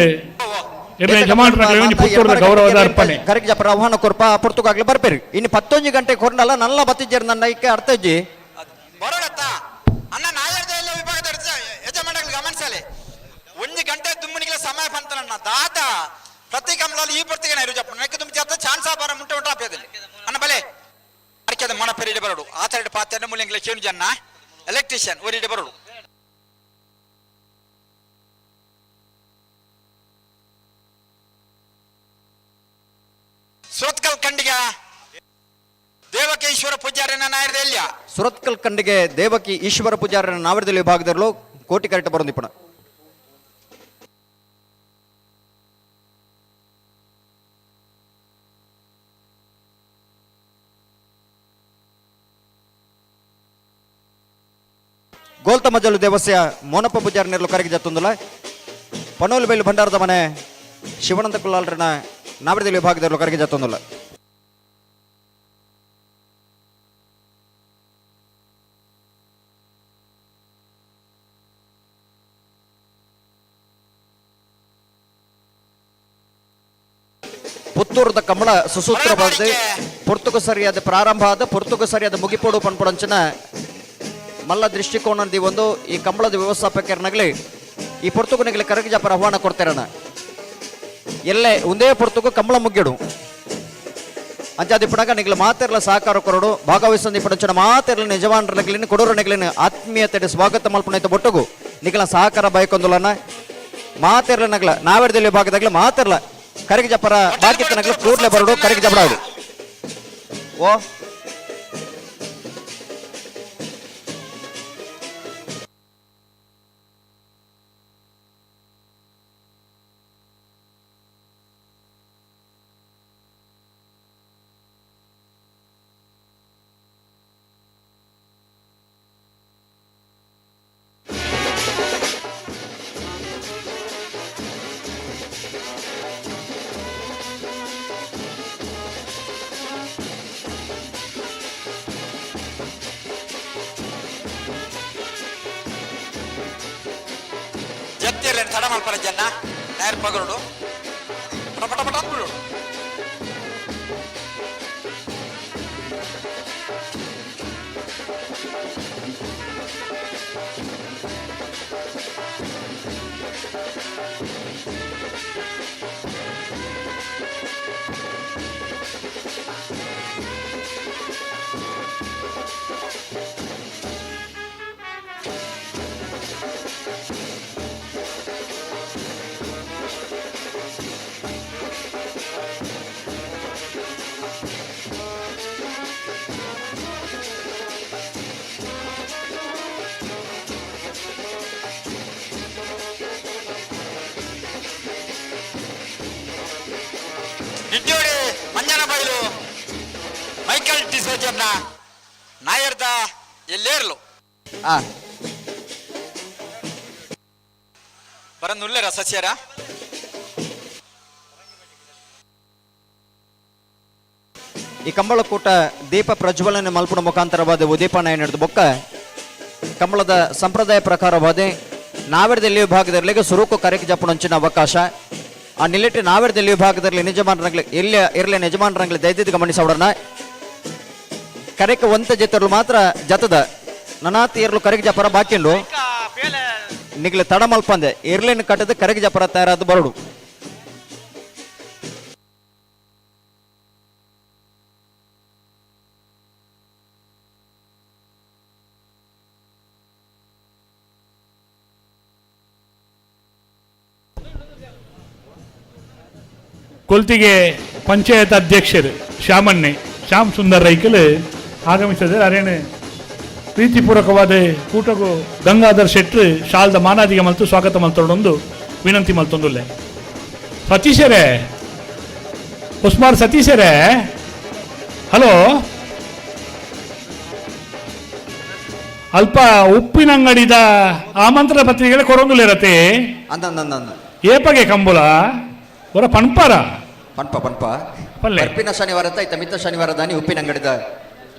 ಇರ್ಲಿ ಯಜಮಾನ್ರ ನಕಲಿ ಪುತ್ತೂರದ ಗೌರವದ ಅರ್ಪಣೆ ಕರೆಗೆ ಜಪ್ಪರ ಆಹ್ವಾನ ಕೊರ್ಪ ಪುರ್ತುಗಾಗ್ಲಿ ಬರ್ಪೇರಿ ಇನ್ನು 11 ಗಂಟೆಗೆ ಹೊರನಲ್ಲ ನಲ್ಲ ಬತ್ತಿದ್ದೇರು ನನ್ನ ಈಕೆ ಅರ್ಥ ಇಜ್ಜಿ ಬರೋಡತ್ತ ಅಣ್ಣ ನಾಯರ್ದ ವಿಭಾಗದ ಯಜಮಾನಗಳು ಗಮನಿಸಲಿ 1 ಗಂಟೆ ದುಮ್ಮನಿಗೆ ಸಮಯ ಬಂತನಣ್ಣ ದಾದ ಪ್ರತಿ ಕಮಲಲ್ಲಿ ಈ ಪುರ್ತಿಗೆ ನೈರು ಜಪ್ಪ ನನಗೆ ತುಂಬ ಜಾತ ಚಾನ್ಸ್ ಬಾರ ಮುಂಟೆ ಉಂಟು ಆಪ್ಯದಲ್ಲಿ ಅಣ್ಣ ಬಲೆ ಅಡಿಕೆದ ಮನ ಪೆರಿಡೆ ಬರೋಡು ಆತರಡೆ ಪಾತ್ರೆ ಮೂಲಿಂಗ್ಲ ಚೇನು ಜನ್ನ ಎಲೆಕ್ಟ್ರಿಷಿಯನ್ ಒರಿಡೆ ಬರೋಡು ಸುರತ್ಕಲ್ ಕಂಡಿಗ ದೇವಕಿ ಈಶ್ವರ ಪೂಜಾರಿನ ನಾಯರ್ದ ಎಲ್ಲಿಯ ಸುರತ್ಕಲ್ ಕಂಡಿಗೆ ದೇವಕಿ ಈಶ್ವರ ಪೂಜಾರನ ನಾವಿಡದಲ್ಲಿ ವಿಭಾಗದಲ್ಲೂ ಕೋಟಿ ಕರೆಕ್ಟ್ ಬರೋದಿಪ್ಪಣ ಗೋಲ್ತ ಮಜಲು ದೇವಸ್ಯ ಮೋನಪ್ಪ ಪೂಜಾರ ನೆರಲು ಕರೆಗೆ ಜತ್ತೊಂದಲ್ಲ ಪನೋಲು ಬೈಲು ಭಂಡಾರದ ಮನೆ ಶಿವನಂದ ಕುಲ್ಲಾಲ್ರನ ನಾವಿಡದಲ್ಲಿ ವಿಭಾಗದಲ್ಲೂ ಕರೆಗೆ ಜತ್ತೊಂದಲ್ಲ ಪುತ್ತೂರದ ಕಮಲ ಸುಸೂತ್ರವಾದ ಪುರ್ತುಗು ಸರಿಯಾದ ಪ್ರಾರಂಭ ಆದ ಪುರ್ತುಗು ಸರಿಯಾದ ಮುಗಿಪೋಡು ಪನ್ಪೊಡಂಚಿನ ಮಲ್ಲ ದೃಷ್ಟಿಕೋನದಿ ಒಂದು ಈ ಕಂಬಳದ ವ್ಯವಸ್ಥಾಪಕರನಾಗಲಿ ಈ ಪುರ್ತುಗುನಿಗೆ ಕರಗಿ ಜಾಪರ ಆಹ್ವಾನ ಕೊಡ್ತಾರಣ ಎಲ್ಲೇ ಒಂದೇ ಪುರ್ತುಗು ಕಂಬಳ ಮುಗ್ಗಿಡು ಅಂಚಾದಿಪ್ಪಡಾಗ ನಿಗ್ಲ ಮಾತೆರ್ಲ ಸಹಕಾರ ಕೊರಡು ಭಾಗವಹಿಸಂದಿ ಪಡಂಚನ ಮಾತೆರ್ಲ ನಿಜವಾನರ್ಲಗ್ಲಿನ ಕೊಡೂರನಿಗ್ಲಿನ ಆತ್ಮೀಯತೆ ಸ್ವಾಗತ ಮಲ್ಪನೈತ ಬೊಟ್ಟಗು ನಿಗ್ಲ ಸಹಕಾರ ಬಯಕೊಂದುಲನ ಮಾತೆರ್ಲ ನಗ್ಲ ನಾವೆಡ್ದಲ್ಲಿ ಭಾಗದಾಗ್ಲ ಮಾತೆರ್ಲ ಕರೆಗೆ ಜಪ್ಪರ ಬಾಕಿ ತನಕ ಕೂಡ್ಲೆ ಬರೋಡು ಕರೆಗೆ ಜಪಡಾಡು ಓ ಜತ್ತಿರ್ಲೇನು ತಡ ಮಲ್ಪನ ಜನ್ನ ನಾಯರ್ ಪಗರುಡು ಪಟ ಪಟ ಪಟ ಅಂದ್ಬಿಡು ನಿಡ್ಯೋಡಿ ಮಂಜನ ಬೈಲು ಮೈಕಲ್ ಡಿಸೋಜರ್ನ ನಾಯರ್ದ ಎಲ್ಲೇರ್ಲು ಬರಂದುಲ್ಲೇರ ಸಸ್ಯರ ಈ ಕಂಬಳಕೂಟ ದೀಪ ಪ್ರಜ್ವಲನೆ ಮಲ್ಪುಣ ಮುಖಾಂತರವಾದ ಉದೀಪನ ನಡೆದ ಬೊಕ್ಕ ಕಂಬಳದ ಸಂಪ್ರದಾಯ ಪ್ರಕಾರವಾದ ನಾವೆಡ್ದಲ್ಲಿ ವಿಭಾಗದಲ್ಲಿ ಸುರುಕು ಕರೆಗೆ ಜಪ್ಪುನಂಚಿನ ಅವಕಾಶ ಆ ನಿಲ್ಲಿಟ್ಟು ನಾವೆಡ್ದಲ್ಲಿ ವಿಭಾಗದಲ್ಲಿ ನಿಜಮಾನರಂಗ್ಲಿ ಎಲ್ಲಿ ಇರಲಿ ನಿಜಮಾನರಂಗ್ಲಿ ದಯದಿದ್ದು ಗಮನಿಸೋಡನ ಕರೆಗೆ ಒಂತ ಜೊತೆಗಳು ಮಾತ್ರ ಜತದ ನನಾತಿ ಇರ್ಲು ಕರೆಗೆ ಜಪರ ಬಾಕಿಂಡು ನಿಗ್ಲೆ ತಡ ಮಲ್ಪಂದೆ ಇರ್ಲಿನ ಕಟ್ಟದ ಕರೆಗೆ ಜಪರ ತಯಾರಾದ ಬರಡು ಕೊಲ್ತಿಗೆ ಪಂಚಾಯತ್ ಅಧ್ಯಕ್ಷರು ಶ್ಯಾಮಣ್ಣೆ ಶ್ಯಾಮ್ ಸುಂದರ್ ರೈಕಲ್ ಆಗಮಿಸಿದರೆ ಅರೇನು ಪ್ರೀತಿಪೂರ್ವಕವಾದ ಕೂಟಗೂ ಗಂಗಾಧರ್ ಶೆಟ್ರು ಶಾಲ್ದ ಮಾನಾದಿಗೆ ಮಲ್ತು ಸ್ವಾಗತ ಮಲ್ತೊಂದು ವಿನಂತಿ ಮಲ್ತೊಂದುಲ್ಲೆ ಸತೀಶರೇ ಉಸ್ಮಾರ್ ಸತೀಶರೇ ಹಲೋ ಅಲ್ಪ ಉಪ್ಪಿನಂಗಡಿದ ಆಮಂತ್ರಣ ಪತ್ರಿಕೆಗಳೇ ಕೊರೊಂದುಲೇರತೆ ಅಂದ ಏಪಗೆ ಕಂಬುಲ ಒರ ಪಣ್ಪಾರ ಪಂಪ ಪಲ್ಲೆ ಬರ್ಪಿನ ಶನಿವಾರ ಆಯ್ತಾ ಮಿತ್ತ ಶನಿವಾರ ದಾನಿ ಉಪ್ಪಿನ ಅಂಗಡಿದ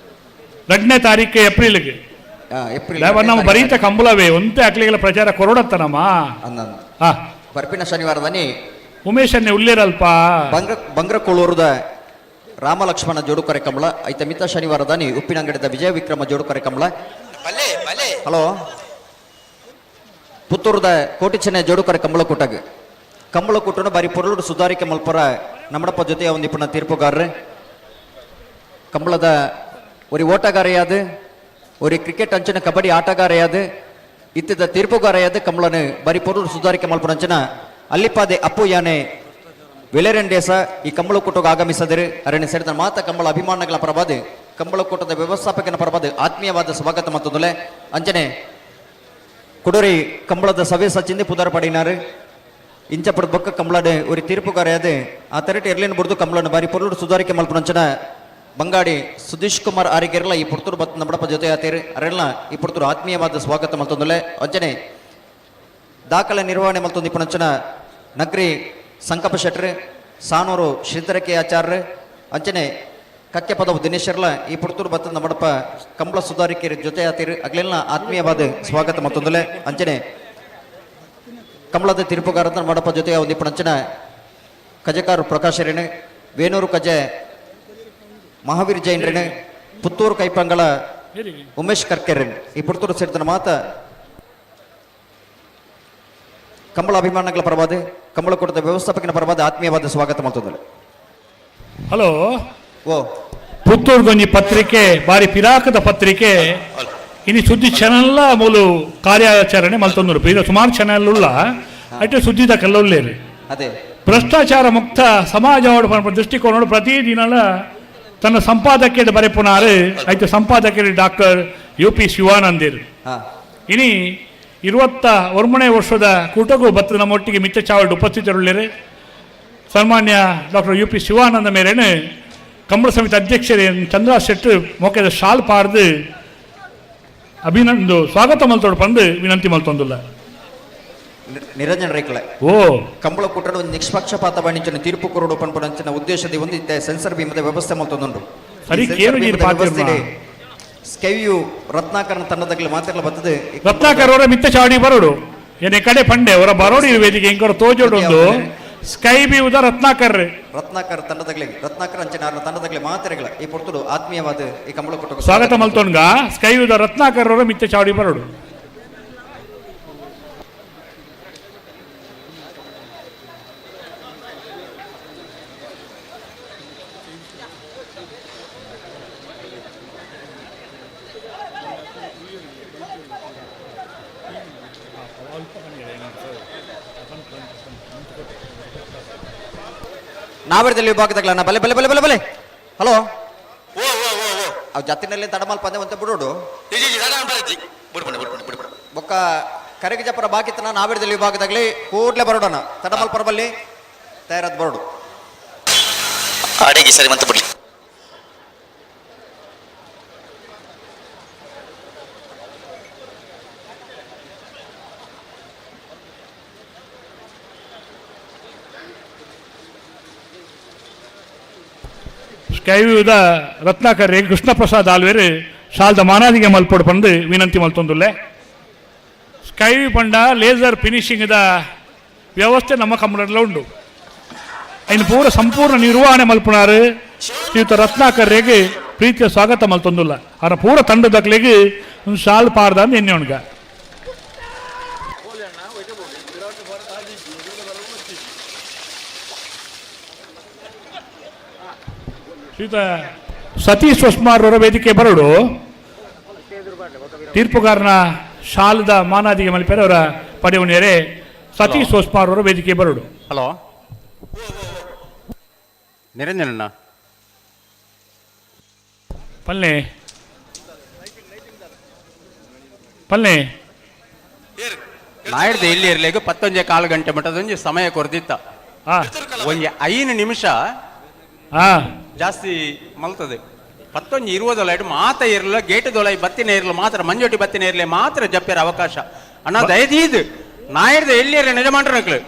2ನೇ ತಾರೀಕು ಏಪ್ರಿಲ್ಗೆ ಏಪ್ರಿಲ್ ನಾವು ಬರೀತ ಕಂಬುಲವೇ ಒಂತೆ ಅಕ್ಲಿಗಳ ಪ್ರಚಾರ ಕೊರಡತ್ತನಮ್ಮ ಹಾ ಬರ್ಪಿನ ಶನಿವಾರ ದಾನಿ ಉಮೇಶನ್ನೇ ಉಳ್ಳೇರಲ್ಪ ಬಂಗ್ರಕೋಳೂರದ ರಾಮ ಲಕ್ಷ್ಮಣ ಜೋಡುಕರೆ ಕಂಬಳ ಐತ ಮಿತ್ತ ಶನಿವಾರ ದಾನಿ ಉಪ್ಪಿನ ಅಂಗಡಿದ ವಿಜಯ ವಿಕ್ರಮ ಜೋಡುಕರೆ ಕಂಬಳ ಹಲೋ ಪುತ್ತೂರದ ಕೋಟಿ ಚೆನ್ನೈ ಜೋಡುಕರೆ ಕಂಬಳ ಕೂಟಾಗ ಕಂಬಳ ಕೂಟನು ಬಾರಿ ಪೊರಳು ಸುಧಾರಿಕೆ ಮಲ್ಪರ ನಮ್ಮಡಪ್ಪ ಜೊತೆಯ ಒಂದು ಇಪ್ಪನ ತೀರ್ಪುಗಾರರು ಕಂಬಳದ ஒரு ஓட்டಗಾರೆಯಾದ ஒரு ಕ್ರಿಕೆಟ್ ಅಂಚನ ಕಬಡ್ಡಿ ಆಟಗಾರೆಯಾದ ಇತ್ತಿದ ತೀರ್ಪುಗಾರೆಯಾದ ಕಂಬಳನು ಬಾರಿ ಪೊರಳು ಸುಧಾರಿಕೆ ಮಲ್ಪರ ಅಂಚನ ಅಲ್ಲಿಪಾದೆ ಅಪ್ಪು ಯಾನೆ ವೆಲೆರೆಂಡೇಸ ಈ ಕಂಬಳ ಕೂಟಕ್ಕೆ ಆಗಮಿಸಿದರೆ ಅರಣ್ಯ ಸೇರಿದ ಮಾತ ಕಂಬಳ ಅಭಿಮಾನಗಳ ಪರವಾದ ಕಂಬಳ ಕೂಟದ ವ್ಯವಸ್ಥಾಪಕನ ಪರವಾದ ಆತ್ಮೀಯವಾದ ಸ್ವಾಗತ ಮತ್ತೊಂದಲೆ ಅಂಚನೆ ಕುಡೂರಿ ಕಂಬಳದ ಸಭೆ ಸಚಿಂದಿ ಪುದಾರ ಪಡಿನಾರು ಇಂಚಪಡ ಬೊಕ್ಕ ಕಂಬಳದ ஒரு ತೀರ್ಪುಗಾರೆಯಾದ ಆ ತರಟಿ ಎರ್ಲಿನ ಬುಡ್ದು ಕಂಬಳನ ಬಾರಿ ಪೊರಳು ಸುಧಾರಿಕೆ ಮಲ್ಪನಂಚನ ಬಂಗಾಡಿ ಸುಧೀಶ್ ಕುಮಾರ್ ಆರಿಗೆರ್ಲ ಈ ಪುರ್ತೂರು ಬತ್ ನಮ್ಮಡಪ್ಪ ಜೊತೆ ಆತೇರು ಅರೆಲ್ಲ ಈ ಪುರ್ತೂರು ಆತ್ಮೀಯವಾದ ಸ್ವಾಗತ ಮಲ್ತೊಂದಲೆ ಅಂಚನೆ ದಾಖಲೆ ನಿರ್ವಹಣೆ ಮಲ್ತೊಂದು ಇಪ್ಪನಂಚನ ನಗ್ರಿ ಸಂಕಪ್ಪ ಶೆಟ್ರು ಸಾನೂರು ಶ್ರೀಧರಕೆ ಆಚಾರ್ಯ ಅಂಚನೆ ಕಕ್ಕೆ ಪದವು ದಿನೇಶರ್ಲ ಈ ಪುರ್ತೂರು ಬತ್ತ ನಮ್ಮಡಪ್ಪ ಕಂಬಳ ಸುಧಾರಿಕೆ ಜೊತೆ ಆತೇರು ಅಗ್ಲೆಲ್ಲ ಆತ್ಮೀಯವಾದ ಸ್ವಾಗತ ಮತ್ತೊಂದಲೆ ಅಂಚನೆ ಕಂಬಳದ ತೀರ್ಪುಗಾರದ ನಮ್ಮಡಪ್ಪ ಜೊತೆ ಒಂದು ಇಪ್ಪನಂಚನ ಕಜಕಾರು ಪ್ರಕಾಶರೇಣು ವೇಣೂರು ಕಜೆ ಮಹಾವೀರ್ ಜೈನ್ರೇಣು ಪುತ್ತೂರು ಕೈಪಂಗಳ ಉಮೇಶ್ ಕರ್ಕೆರೇಣು ಈ ಪುತ್ತೂರು ಸೇರಿದ ಮಾತ ಕಂಬಳ ಅಭಿಮಾನಗಳ ಪರವಾದ ಕಂಬಳ ಕೂಟದ ವ್ಯವಸ್ಥಾಪಕನ ಪರವಾದ ಆತ್ಮೀಯವಾದ ಸ್ವಾಗತ ಮಾಡ್ತದಲ್ಲ ಹಲೋ ಓ ಪುತ್ತೂರು ಗೊಂಜಿ ಪತ್ರಿಕೆ ಬಾರಿ ಪಿರಾಕದ ಪತ್ರಿಕೆ ಇನ್ನು ಸುದ್ದಿ ಚಾನೆಲ್ಲ ಮೂಲು ಕಾರ್ಯಾಚರಣೆ ಮಲ್ತೊಂದರು ಈಗ ಸುಮಾರು ಚಾನೆಲ್ ಉಳ್ಳ ಅಷ್ಟೇ ಸುದ್ದಿದ ಕಲ್ಲೊಳ್ಳೇರು ಅದೇ ಭ್ರಷ್ಟಾಚಾರ ಮುಕ್ತ ಸಮಾಜವಾಡ ದೃಷ್ಟಿಕೋನ ಪ್ರತಿದಿನ ತನ್ನ ಸಂಪಾದಕೀಯ ಬರೆಪುನಾರು ಆಯ್ತು ಸಂಪಾದಕರು ಡಾಕ್ಟರ್ UP ಶಿವಾನಂದರು ಇನಿ 21ನೇ ವರ್ಷದ ಕೂಟಗೂ ಬತ್ತು ನಮ್ಮೊಟ್ಟಿಗೆ ಮಿಚ್ಚ ಚಾವಡ್ ಉಪಸ್ಥಿತರುಳ್ಳೇರು ಸನ್ಮಾನ್ಯ ಡಾಕ್ಟರ್ UP ಶಿವಾನಂದ ಮೇರೇನು ಕಂಬಳ ಸಮಿತಿ ಅಧ್ಯಕ್ಷರೇ ಚಂದ್ರ ಶೆಟ್ರು ಮೊಕೆದ ಶಾಲ್ ಪಾರ್ದು ಅಭಿನಂದು ಸ್ವಾಗತ ಮಲ್ತೋಡು ಬಂದು ವಿನಂತಿ ಮಲ್ತೊಂದುಲ್ಲ ನಿರಂಜನ್ ರೈಕಲ ಓ ಕಂಬಳ ಕೂಟದ ಒಂದು ನಿಷ್ಪಕ್ಷಪಾತ ಬಾಣಿಜ್ಯನ ತೀರ್ಪು ಕೊರಡು ಪಂಪಂಚಿನ ಉದ್ದೇಶದ ಒಂದು ಸೆನ್ಸರ್ ಭೀಮದ ವ್ಯವಸ್ಥೆ ಮಲ್ತೊಂದುಂಡು ಸರಿ ಸ್ಕೈಯು ರತ್ನಾಕರನ ತಂಡದಲ್ಲಿ ಮಾತೆಲ್ಲ ಬರ್ತದೆ ರತ್ನಾಕರ್ ಅವರ ಮಿತ್ತ ಚಾವಡಿ ಬರೋಡು ಏನೇ ಕಡೆ ಪಂಡೆ ಅವರ ಬರೋಡಿ ವೇದಿಕೆ ಇಂಕರ ತೋಜೋಡು ಒಂದು ಸ್ಕೈ ಬಿ ಉದ ರತ್ನಾಕರ್ ತಂಡದಲ್ಲಿ ರತ್ನಾಕರ್ ಅಂಚನಾರ ತಂಡದಲ್ಲಿ ಮಾತೆರೆಗಳ ಈ ಪುರ್ತುಡು ಆತ್ಮೀಯವಾದ ಈ ಕಂಬಳ ಕೂಟ ಸ್ವಾಗತ ಮಲ್ತೋನ್ಗ ಸ್ಕೈ ಉದ ರತ್ನಾಕರ್ ಅವರ ಮಿತ್ತ ಚಾವಡಿ ಬರೋಡು ನಾವೆಡ್ದಲ್ಲಿ ವಿಭಾಗದಾಗಲ್ಲ ಬಲೆ ಬಲೆ ಬಲೆ ಬಲೆ ಬಲೆ ಹಲೋ ಅವ್ ಜಾತಿನಲ್ಲಿ ತಡಮಾಲ್ ಪಂದೆ ಅಂತ ಬಿಡೋಡು ಬೊಕ್ಕ ಕರೆಗೆ ಜಪರ ಬಾಕಿತ್ತನ ನಾವೆಡ್ದಲ್ಲಿ ವಿಭಾಗದಾಗಲಿ ಕೂಡ್ಲೆ ಬರೋಡಣ ತಡಮಾಲ್ ಪರಬಲ್ಲಿ ತಯಾರಾದ ಬರೋಡು ಅಡಿಗೆ ಸರಿ ಮತ್ತೆ ಬಿಡ್ಲಿ ಸ್ಕೈವ್ಯೂದ ರತ್ನಾಕರ್ ಕೃಷ್ಣ ಪ್ರಸಾದ್ ಆಲ್ವೇರು ಶಾಲ್ದ ಮಾನಾದಿಗೆ ಮಲ್ಪೊಡು ಬಂದು ವಿನಂತಿ ಮಲ್ತೊಂದುಲ್ಲೆ. ಸ್ಕೈ ಪಂಡ ಲೇಸರ್ ಫಿನಿಶಿಂಗ್ದ ವ್ಯವಸ್ಥೆ ನಮ್ಮ ಕಂಬಳಲ್ಲ ಉಂಡು. ಇನ್ನು ಪೂರ ಸಂಪೂರ್ಣ ನಿರ್ವಹಣೆ ಮಲ್ಪುನಾರು ಶ್ರೀಯುತ ರತ್ನಾಕರ್ಗೆ ಪ್ರೀತಿಯ ಸ್ವಾಗತ ಮಲ್ತೊಂದುಲ್ಲ. ಅವರ ಪೂರ ತಂಡದಕ್ಲೆಗೆ ಒಂದು ಶಾಲ್ ಪಾರ್ದ ಅಂತ ಎಣ್ಣೆ ಉಣ್ಗ. ಶ್ರೀಯುತ ಸತೀಶ್ ಹೊಸ್ಮಾರ್ ಅವರ ವೇದಿಕೆ ಬರಡು ತೀರ್ಪುಗಾರನ ಶಾಲದ ಮಾನಾದಿಗೆ ಮಲ್ಪೇರೆ ಅವರ ಪಡೆಯುವನೇರೆ ಸತೀಶ್ ಹೊಸ್ಮಾರ್ ಅವರ ವೇದಿಕೆ ಬರಡು. ಹಲೋ ನಿರಂಜನಣ್ಣ ಪಲ್ಲೆ ಪಲ್ಲೆ ನಾಯ್ಡ್ದು ಇಲ್ಲಿ ಇರ್ಲಿಕ್ಕೆ 11 ಗಂಟೆ ಮಟ್ಟದೊಂದು ಸಮಯ ಕೊರ್ದಿತ್ತ. ಒಂಜಿ 5 ನಿಮಿಷ ಜಾಸ್ತಿ ಮಲ್ತದೆ. 11:20 ಮಾತ ಇರಲ್ಲ ಗೇಟ್ ದೊಳೈ ಬತ್ತಿನ ಇರಲ್ಲ ಮಾತ್ರ ಮಂಜೋಟಿ ಬತ್ತಿನ ಇರಲಿ ಮಾತ್ರ ಜಪ್ಪೇರ ಅವಕಾಶ ಅಣ್ಣ ದಯದೀದ್ ನಾಯ್ಡ್ದು ಎಲ್ಲಿಯರ ನಿಜಮಾಂಡ್ರಕ್ಲು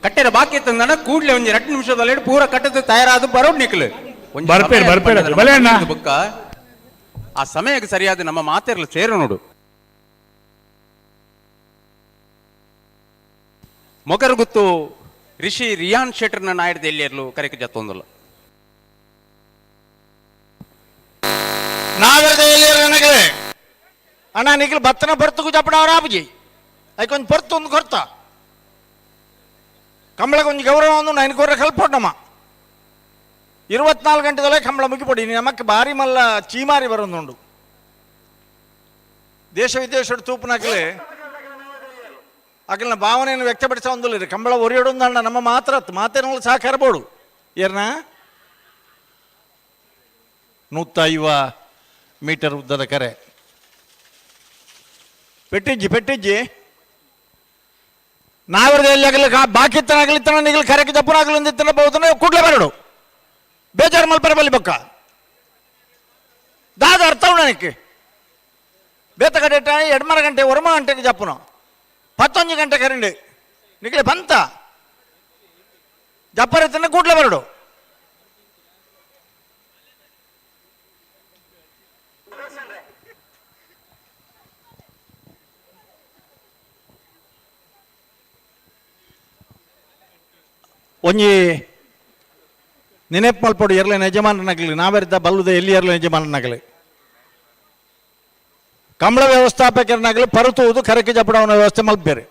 ಕಟ್ಟೆರ ಬಾಕಿ ತಂದಣ ಕೂಡ್ಲೆ ಒಂಜಿ 2 ನಿಮಿಷದಲ್ಲಿ ಪೂರ ಕಟ್ಟದ ತಯಾರಾದ ಬರೋಡ್ ನಿಕ್ಲು ಬುಕ್ಕ ಆ ಸಮಯಕ್ಕೆ ಸರಿಯಾದ ನಮ್ಮ ಮಾತಿರಲು ಸೇರು ನೋಡು. ಮೊಗರು ಗೊತ್ತು ರಿಷಿ ರಿಯಾನ್ ಶೆಟ್ಟರ್ನ ನಾಯ್ಡ್ದು ಎಲ್ಲಿಯರ್ಲು ಕರೆಕೆ ಜತ್ತೊಂದಲ್ಲ ನಾವೆಲ್ದ ಎಲ್ಲಿಯರ ಅಣ್ಣ ನಿಖಿಲ್ ಬತ್ತನ ಬರ್ತಗೂ ಜಪ್ಪಡ ಅವರ ಆಪಜಿ ಅದಕ್ಕೊಂದು ಬರ್ತು ಒಂದು ಕೊರ್ತ ಕಂಬಳಕ್ಕೊಂದು ಗೌರವ ಒಂದು ನನಗೊರ ಕಲ್ಪೊಟ್ಟಮ್ಮ 24 ಗಂಟೆದೊಳಗೆ ಕಂಬಳ ಮುಗಿಪೊಡಿ ನಮಕ್ಕೆ ಭಾರಿ ಮಲ್ಲ ಚೀಮಾರಿ ಬರೋದುಂಡು. ದೇಶ ವಿದೇಶ ತೂಪನಾಗಲಿ ಅಕಲ್ನ ಭಾವನೆಯನ್ನು ವ್ಯಕ್ತಪಡಿಸ ಒಂದಿಲ್ಲ ಕಂಬಳ ಒರಿಯೋಡೊಂದಣ್ಣ ನಮ್ಮ ಮಾತೇನಲ್ಲ ಸಾಕಾರ ಬೋಡು ಏರ್ನ 150 ಮೀಟರ್ ಉದ್ದದ ಕರೆ ಪೆಟ್ಟಿಜ್ಜಿ ನಾವರದ ಎಲ್ಲಿ ಆಗಲಿ ಬಾಕಿತ್ತನಾಗಲಿತ್ತನ ನಿಗಲ್ ಕರೆಗೆ ಜಪ್ಪನಾಗಲಿಂದಿತ್ತನ ಬಹುದನ ಕೂಡ್ಲೆ ಬರಡು ಬೇಜಾರು ಮಲ್ಪರ ಬಲ್ಲಿ ಬೊಕ್ಕ ದಾದ ಅರ್ಥ ಉಣ್ಣಕ್ಕೆ ಬೇತ ಕಡೆ 2 ಗಂಟೆ 1 ಗಂಟೆಗೆ ಜಪ್ಪನು 11 ಗಂಟೆ ಕರೆಂಡು ನಿಗಲೆ ಬಂತ ಜಪ್ಪರತ್ತನ ಕೂಡ್ಲೆ ಬರಡು. ಒಂಜಿ ನೆನಪು ಮಲ್ಪಡು ಎರ್ಲೆ ಯಜಮಾನನಾಗಲಿ ನಾವೆರ್ದ ಬಲ್ಲುದ ಎಲ್ಲಿ ಎರ್ಲೆ ಯಜಮಾನನಾಗಲಿ ಕಂಬಳ ವ್ಯವಸ್ಥಾಪಕರನಾಗಲಿ ಪರುತುವುದು ಕರೆಕೆ ಜಪ್ಪಡವನ ವ್ಯವಸ್ಥೆ ಮಲ್ಪೇರಿ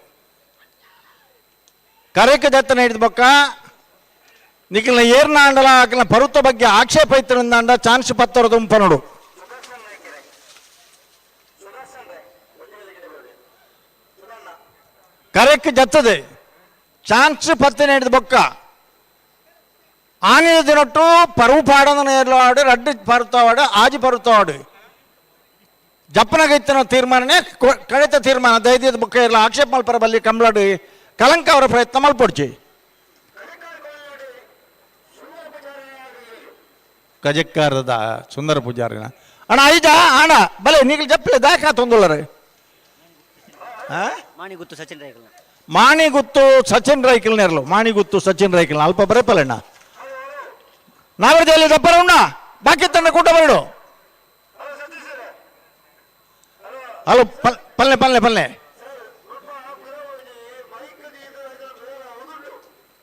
ಕರೆಕೆ ಜತ್ತನ ಹಿಡಿದ ಬೊಕ್ಕ ನಿಖಿಲ್ನ ಏರ್ನ ಆಂಡಲ ಆಕಲ್ನ ಪರುತ ಬಗ್ಗೆ ಆಕ್ಷೇಪ ಇತ್ತರಿಂದ ಅಂಡ ಚಾನ್ಸ್ ಪತ್ತರದ ಉಂಪ ನೋಡು. ಕರೆಕ್ಕೆ ಜತ್ತದೆ ಚಾನ್ಸ್ ಪತ್ತನೆ ಹಿಡಿದ ಬೊಕ್ಕ ಆನೆ ದಿನಟ್ಟು ಪರುವು ಪಾಡನ ನೇರ್ಲಾಡು ರಡ್ಡು ಪರುತ್ತವಾಡು ಆಜಿ ಪರುತ್ತವಾಡು ಜಪ್ಪನಾಗೈತಿನ ತೀರ್ಮಾನನೇ ಕಳೆತ ತೀರ್ಮಾನ ದೈದ್ಯದ ಬುಕ್ಕ ಇರಲ್ಲ ಆಕ್ಷೇಪ ಮಲ್ಪರ ಬಲ್ಲಿ ಕಂಬಳಾಡು ಕಲಂಕ ಅವರ ಪ್ರಯತ್ನ ಮಲ್ಪೊಡ್ಚಿ ಕಜಕ್ಕಾರದ ಸುಂದರ ಪೂಜಾರಿನ ಅಣ್ಣ ಐಜ ಅಣ್ಣ ಬಲೆ ನೀಗಲ್ ಜಪ್ಪಲೆ ದಾಖಾ ತೊಂದೋಳರೆ ಮಾಣಿಗುತ್ತು ಸಚಿನ್ ರೈಕಲ್ ನೇರ್ಲು ಮಾಣಿಗುತ್ತು ಸಚಿನ್ ರೈಕಲ್ ಅಲ್ಪ ಬರಪಲ್ಲಣ್ಣ ನಾವೆಲ್ಲಿ ದಪ್ಪರ ಉಣ್ಣ ಬಾಕಿ ತಂಡ ಕೂಟ ಬರಡು ಹಲೋ ಪಲ್ಲೆ ಪಲ್ಲೆ ಪಲ್ಲೆ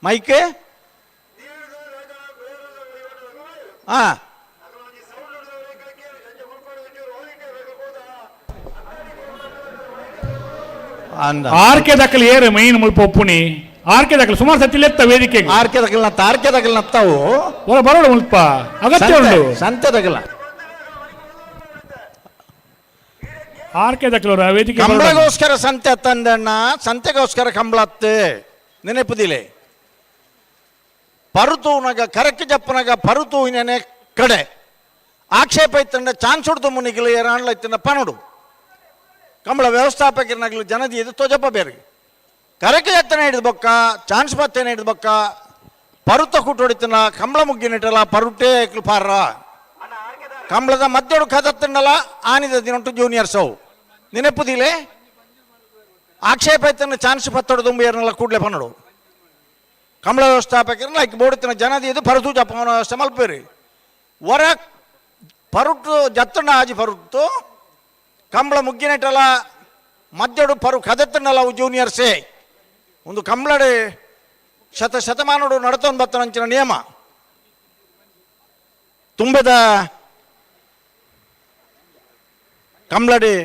ಮೈಕೆ ಹಾ ಆರ್ಕೆ ದಕ್ಕಲ್ ಏರು ಮೈನ್ ಮುಲ್ಪ ಒಪ್ಪುನಿ ಆರ್ಕೆ ದಕ್ಕಲ್ ಸುಮಾರು ಸತಿ ಎತ್ತ ವೇದಿಕೆ ಆರ್ಕೆ ದಕ್ಕಲ್ ನತ್ತಾವು ಬರೋಡು ಮುಲ್ಪ ಅಗತ್ಯ ಉಂಟು ಸಂತೆ ದಕ್ಕಲ ಆರ್ಕೆ ದಕ್ಕಲ್ ವೇದಿಕೆ ಕಂಬಳಗೋಸ್ಕರ ಸಂತೆ ತಂದಣ್ಣ ಸಂತೆಗೋಸ್ಕರ ಕಂಬಳ ಹತ್ತೆ ನೆನಪುದಿಲೆ ಪರುತುನಗ ಕರಕ್ಕೆ ಜಪ್ಪನಗ ಪರುತುವಿನ ಕಡೆ ಆಕ್ಷೇಪ ಇತ್ತಂಡ ಚಾನ್ಸ್ ಹೊಡ್ದು ಮುನಿಗಿಲು ಏರಾಣ್ಲ ಇತ್ತಿನ ಪನಡು ಕಂಬಳ ವ್ಯವಸ್ಥಾಪಕರನಾಗಲಿ ಜನದಿ ಇದು ತೊಜಪ್ಪ ಬೇರೆ ಕರಕೆ ಎತ್ತನೆ ಹಿಡಿದ ಬೊಕ್ಕ ಚಾನ್ಸ್ ಪತ್ತೇನೆ ಹಿಡಿದ ಬೊಕ್ಕ ಪರುತ ಕೂಟ ಹೊಡಿತನ ಕಂಬಳ ಮುಗ್ಗಿನಿಟ್ಟಲ್ಲ ಪರುಟೇ ಪಾರ ಕಂಬಳದ ಮಧ್ಯಡು ಕದತ್ತಂಡಲ್ಲ ಆನಿದ ದಿನಂಟು ಜೂನಿಯರ್ಸ್ ಅವು ನೆನಪುದಿಲೆ ಆಕ್ಷೇಪ ಇತ್ತನ ಚಾನ್ಸ್ ಪತ್ತೊಡು ಏರನೆಲ್ಲ ಕೂಡಲೇ ಪನ್ನಡು ಕಂಬಳ ವ್ಯವಸ್ಥಾಪಕರನ್ನ ಲೈಕ್ ಬೋಡುತ್ತಿನ ಜನದಿ ಇದು ಪರತು ಜಪ್ಪನ ವ್ಯವಸ್ಥೆ ಮಲ್ಪೇರಿ ಹೊರ ಪರುಟ್ಟು ಜತ್ತಣ್ಣ ಆಜಿ ಪರುಟ್ಟು ಕಂಬಳ ಮುಗ್ಗಿನೆಟ್ಟಲ ಮಧ್ಯಡು ಪರು ಕದತ್ತಣ್ಣಲ ಅವು ಜೂನಿಯರ್ಸೇ ಒಂದು ಕಂಬಳಡೆ ಶತಮಾನಡು ನಡತೊಂದು ಬತ್ತನಂಚಿನ ನಿಯಮ ತುಂಬೆದ ಕಂಬಳಡಿ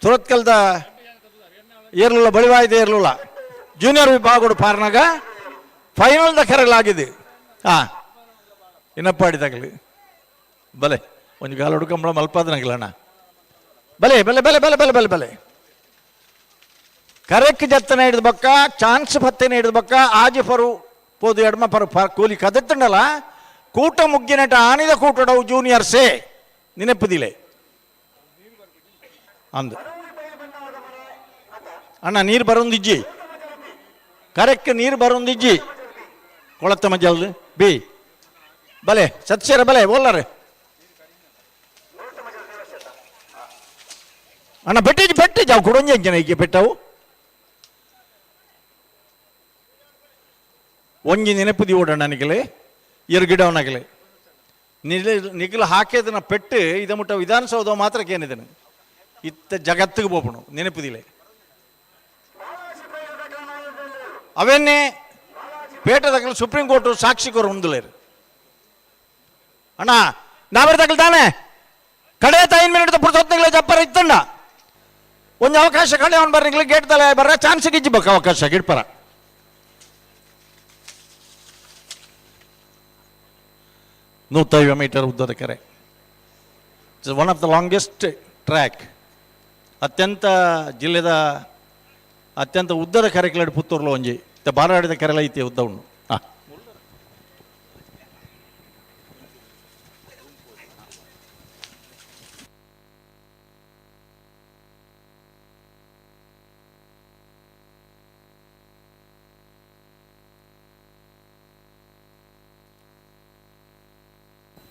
ತುರತ್ಕಲ್ದ ಏರ್ಲುಲ್ಲ ಬಳಿವಾಯ್ದೆ ಏರ್ಲುಲ್ಲ ಜೂನಿಯರ್ ವಿಭಾಗಡು ಪಾರ್ನಾಗ ಫೈನಲ್ದ ಕರೆಲಾಗಿದೆ ಇನ್ನಪ್ಪಾಡಿದಾಗಲಿ ಬಲೆ ಒಂದು ಗಾಲೋಡು ಕಂಬಳ ಮಲ್ಪಾದನಾಗಿಲ್ಲಣ್ಣ ಬಲೆ ಬಲೆ ಬಲೆ ಬಲೆ ಬಲೆ ಬಲೆ ಬಲೆ ಕರೆಕ್ ಜತ್ತನ ಹಿಡಿದ ಬಕ್ಕ ಚಾನ್ಸ್ ಪತ್ತೇನೆ ಹಿಡಿದ ಬಕ್ಕ ಆಜಿ ಪರು ಪೋದು ಎಡ್ಮ ಪರು ಕೂಲಿ ಕದತ್ತಂಡಲ್ಲ ಕೂಟ ಮುಗ್ಗಿನಟ ಆನಿದ ಕೂಟಡವು ಜೂನಿಯರ್ಸೇ ನೆನಪುದಿಲೆ ಅಂದು ಅಣ್ಣ ನೀರು ಬರೊಂದಿಜ್ಜಿ ಕರೆಕ್ಟ್ ನೀರು ಬರೊಂದಿಜ್ಜಿ ಕೊಳತ್ತ ಮಜ್ಜಲ್ದು ಬಿ ಬಲೆ ಸತ್ಸೇರ ಬಲೆ ಓಲ್ಲಾರೆ ಅಣ್ಣ ಬೆಟ್ಟೇಜ್ ಅವು ಕೊಡೊಂಜಿ ಜನ ಈಗ ಬೆಟ್ಟವು ಒಂಜಿ ನೆನಪುದಿ ಓಡಣ್ಣ ನಿಗಲೆ ಗಿಡವನಾಗಲೆ ನಿಗಲು ಹಾಕಿದನ ಪೆಟ್ಟು ಇದ ಮುಟ್ಟ ವಿಧಾನಸೌಧ ಮಾತ್ರ ಏನಿದನು ಇತ್ತ ಜಗತ್ತಿಗೆ ಬೋಪಣು ನೆನಪುದಿಲೆ ಅವನ್ನೇ ಪೇಟದಾಗ ಸುಪ್ರೀಂ ಕೋರ್ಟ್ ಸಾಕ್ಷಿ ಕೋರ್ ಮುಂದಲೇರು ಅಣ್ಣ ನಾವೇ ತಗಲ್ತಾನೆ ಕಡೆ 5 ಮಿನಿಟ್ ಪುರ್ತೊತ್ತಿಗೆ ಜಪ್ಪರ ಇತ್ತಂಡ ಒಂದು ಅವಕಾಶ ಕಡೆ ಅವನು ಬರ್ನಿಗ್ಲಿ ಗೇಟ್ ತಲೆ ಬರ್ರ ಚಾನ್ಸ್ ಗಿಜ್ಜಿಬೇಕು ಅವಕಾಶ ಗಿಡ್ಪರ 150 ಮೀಟರ್ ಉದ್ದದ ಕೆರೆ it's one of the longest track ಅತ್ಯಂತ ಜಿಲ್ಲೆದ ಅತ್ಯಂತ ಉದ್ದದ ಕೆರೆಗಳು ಪುತ್ತೂರ್ಲು ಒಂಜಿ ಬಾರಾಡಿದ ಕೆರೆಲ ಐತಿ ಉದ್ದ ಉಂಡು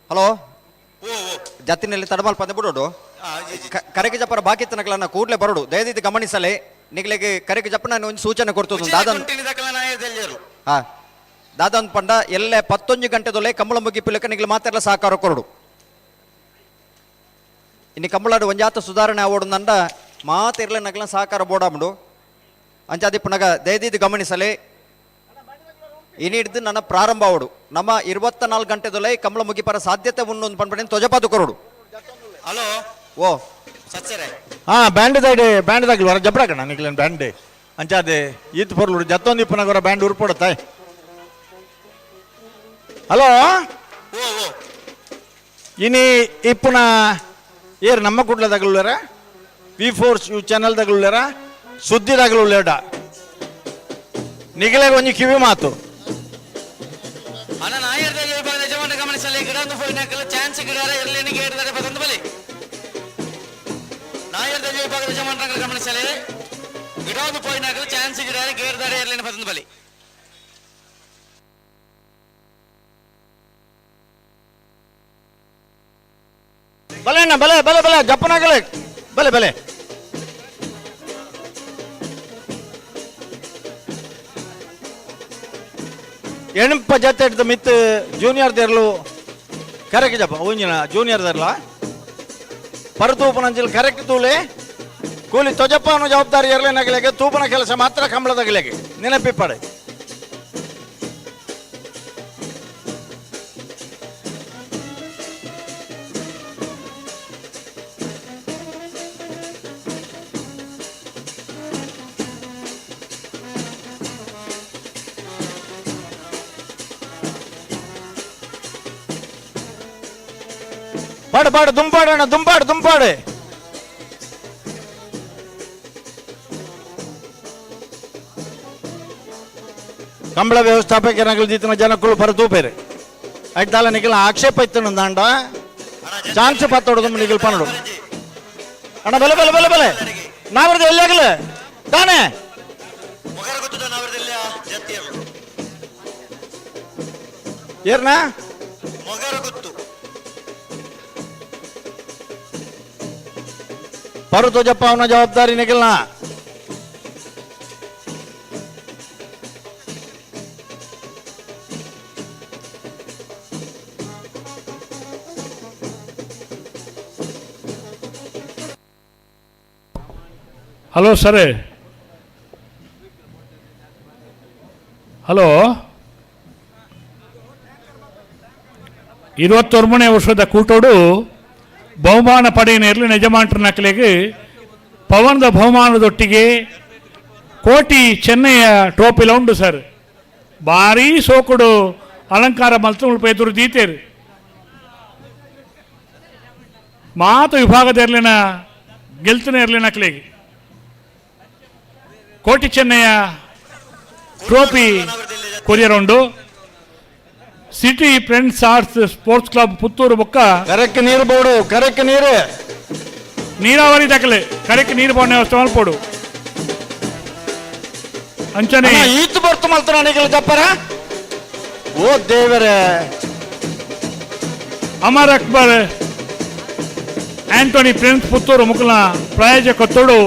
ಹಲೋ ಜತ್ತಿನಲ್ಲಿ ತಡಮಾಲ್ ಪಂದೆ ಬಿಡೋಡು ಕರೆಗೆ ಜಪ್ಪರ ಬಾಕಿ ತನಕಲನ್ನ ಕೂಡಲೇ ಬರೋಡು ದಯವಿಟ್ಟು ಗಮನಿಸಲೇ ನಿಗಲಿಗೆ ಕರೆಗೆ ಜಪ್ಪನ ಒಂದು ಸೂಚನೆ ಕೊಡ್ತದೆ ದಾದನ್ ಪಂಡ ಎಲ್ಲೇ 11 ಗಂಟೆದೊಲೆ ಕಂಬಳ ಮುಗಿಪಿಲಕ ನಿಗಲು ಮಾತೆಲ್ಲ ಸಹಕಾರ ಕೊರಡು ಇನ್ನು ಕಂಬಳಾಡು ಒಂಜಾತ ಸುಧಾರಣೆ ಆವೋಡು ನಂಡ ಮಾತಿರ್ಲೆ ನಗಲ ಸಹಕಾರ ಬೋಡಾಮಡು ಅಂಚಾದಿ ಪುನಗ ದಯವಿಟ್ಟು ಗಮನಿಸಲೇ ಇನಿ ಹಿಡಿದು ನನ್ನ ಪ್ರಾರಂಭ ಅವಡು ನಮ್ಮ 24 ಗಂಟೆದೊಲೆ ಕಂಬಳ ಮುಗಿಪರ ಸಾಧ್ಯತೆ ಉಂಡು ಪಂಪಣೆ ತೊಜಪಾದು ಕೊರಡು ಹಲೋ ಓ ಸಚ್ಚರೆ ಬ್ಯಾಂಡ್ದಾಗ ವರ ಜಬ್ರಾಕಣ ನಿಕ್ಲೇನು ಬ್ಯಾಂಡ್ ಅಂಚಾದೆ ಈತ್ ಪೊರ್ಲು ಜತ್ತೊಂದು ಇಪ್ಪನಾಗರ ಬ್ಯಾಂಡ್ ಉರ್ಪಡುತ್ತಾಯ್ ಹಲೋ ಇನಿ ಇಪ್ಪುನ ಏರ್ ನಮ್ಮ ಕುಡ್ಲದಾಗಲುಳ್ಳಾರ V4 ಚಾನಲ್ದಾಗಲುಳ್ಳಾರ ಸುದ್ದಿದಾಗಲುಳ್ಳಾಡ ನಿಗಲೆಗೆ ಒಂಜಿ ಕಿವಿ ಮಾತು ಅಣ್ಣ ನಾಯರ್ದಲ್ಲಿ ವಿಭಾಗ ಯಜಮಾನ ಗಮನಿಸಲಿ ಗಿಡಂದು ಫೋಯ್ನಾಕಲು ಚಾನ್ಸ್ ಗಿಡಾರ ಎರ್ಲೇನಿ ಗೇಡ್ದಾರೆ ಪದಂದು ಬಲಿ ನಾಯರ್ದಲ್ಲಿ ವಿಭಾಗ ಯಜಮಾನ ಗಮನಿಸಲಿ ಗಿಡಂದು ಫೋಯ್ನಾಕಲು ಚಾನ್ಸ್ ಗಿಡಾರ ಗೇಡ್ದಾರೆ ಎರ್ಲೇನಿ ಪದಂದು ಬಲಿ ಬಲೆ ಅಣ್ಣ ಬಲೆ ಬಲೆ ಬಲೆ ಜಪ್ಪನಾಗಲೆ ಬಲೆ ಬಲೆ ಎಣಪ ಜತ್ತೆ ಹಿಡ್ದು ಮಿತ್ ಜೂನಿಯರ್ ದೇರ್ಲು ಕರೆಕ್ಟ್ ಜಪ್ಪ ಒಂಜಿನ ಜೂನಿಯರ್ ದೇರ್ಲ ಪರತೂಪನಂಜಿಲ್ ಕರೆಕ್ಟ್ ತೂಲೆ ಕೂಲಿ ತೊಜಪ್ಪ ಅನ್ನೋ ಜವಾಬ್ದಾರಿ ಇರಲೇನಾಗಲಿಗೆ ತೂಪನ ಕೆಲಸ ಮಾತ್ರ ಕಂಬಳದಾಗಲಿಗೆ ನೆನಪಿಪ್ಪಡೆ ಪಾಡು ಪಾಡು ದುಂಪಾಡು ಅಣ್ಣ ದುಂಪಾಡು ದುಂಪಾಡು ಕಂಬಳ ವ್ಯವಸ್ಥಾಪಕರಾಗಲು ಜಿತ್ತಿನ ಜನಕ್ಕಳು ಪರತೂಪೇರು ಐತಾಲ ನಿಖಿಲ ಆಕ್ಷೇಪ ಇತ್ತು ದಾಂಡ ಚಾನ್ಸ್ ಪತ್ತೋಡು ನಿಖಿಲ್ ಪನ್ನಡು ಅಣ್ಣ ಬಲೆ ಬಲೆ ಬಲೆ ಬಲೆ ನಾವ್ರದ್ದು ಎಲ್ಲಿ ಆಗಲ್ಲ ತಾನೇ ಏರ್ನಾ ಪರು ತೋಜಪ್ಪ ಅವನ ಜವಾಬ್ದಾರಿ ನಿಖಿಲ್ನ ಹಲೋ ಸರ್, ಹಲೋ, 21ನೇ ವರ್ಷದ ಕೂಟೋಡು ಬಹುಮಾನ ಪಡೆಯನೇರಲಿ ಯಜಮಾನ್ರ ನಕಲೆಗೆ ಪವನದ ಬಹುಮಾನದೊಟ್ಟಿಗೆ ಕೋಟಿ ಚೆನ್ನೈಯ ಟ್ರೋಫಿಲ ಉಂಡು ಸರ್. ಭಾರೀ ಸೋಕುಡು ಅಲಂಕಾರ ಮಲ್ತು ಎದುರು ದೀತೇರು ಮಾತ ವಿಭಾಗದ ಇರಲಿನ ಗೆಲ್ತನೇ ಇರಲಿ ನಕಲೆಗೆ ಕೋಟಿ ಚೆನ್ನೈಯ ಟ್ರೋಫಿ ಕೊರಿಯರ್ ಉಂಡು. City friends arts sports club Puttur ಬೊಕ್ಕ ಕರೆಕ್ಟ್ ನೀರು ಬೋಡು, ಕರೆಕ್ಟ್ ನೀರು ನೀರಾವರಿ ದಾಖಲೆ ಕರೆಕ್ಟ್ ನೀರು ಬೋರ್ಡ್ ವ್ಯವಸ್ಥೆ ಮಾಡ್ಕೊಡು. ಅಂಚನೆ ಈತು ಬರ್ತು ಮಲ್ತ ನನಗೆ ಜಪ್ಪರ ಓ ದೇವರೇ. ಅಮರ್ ಅಕ್ಬರ್ ಆಂಟೋನಿ ಫ್ರೆಂಡ್ಸ್ ಪುತ್ತೂರು ಮುಕುಲ ಪ್ರಾಯೋಜಕತ್ತೋಡು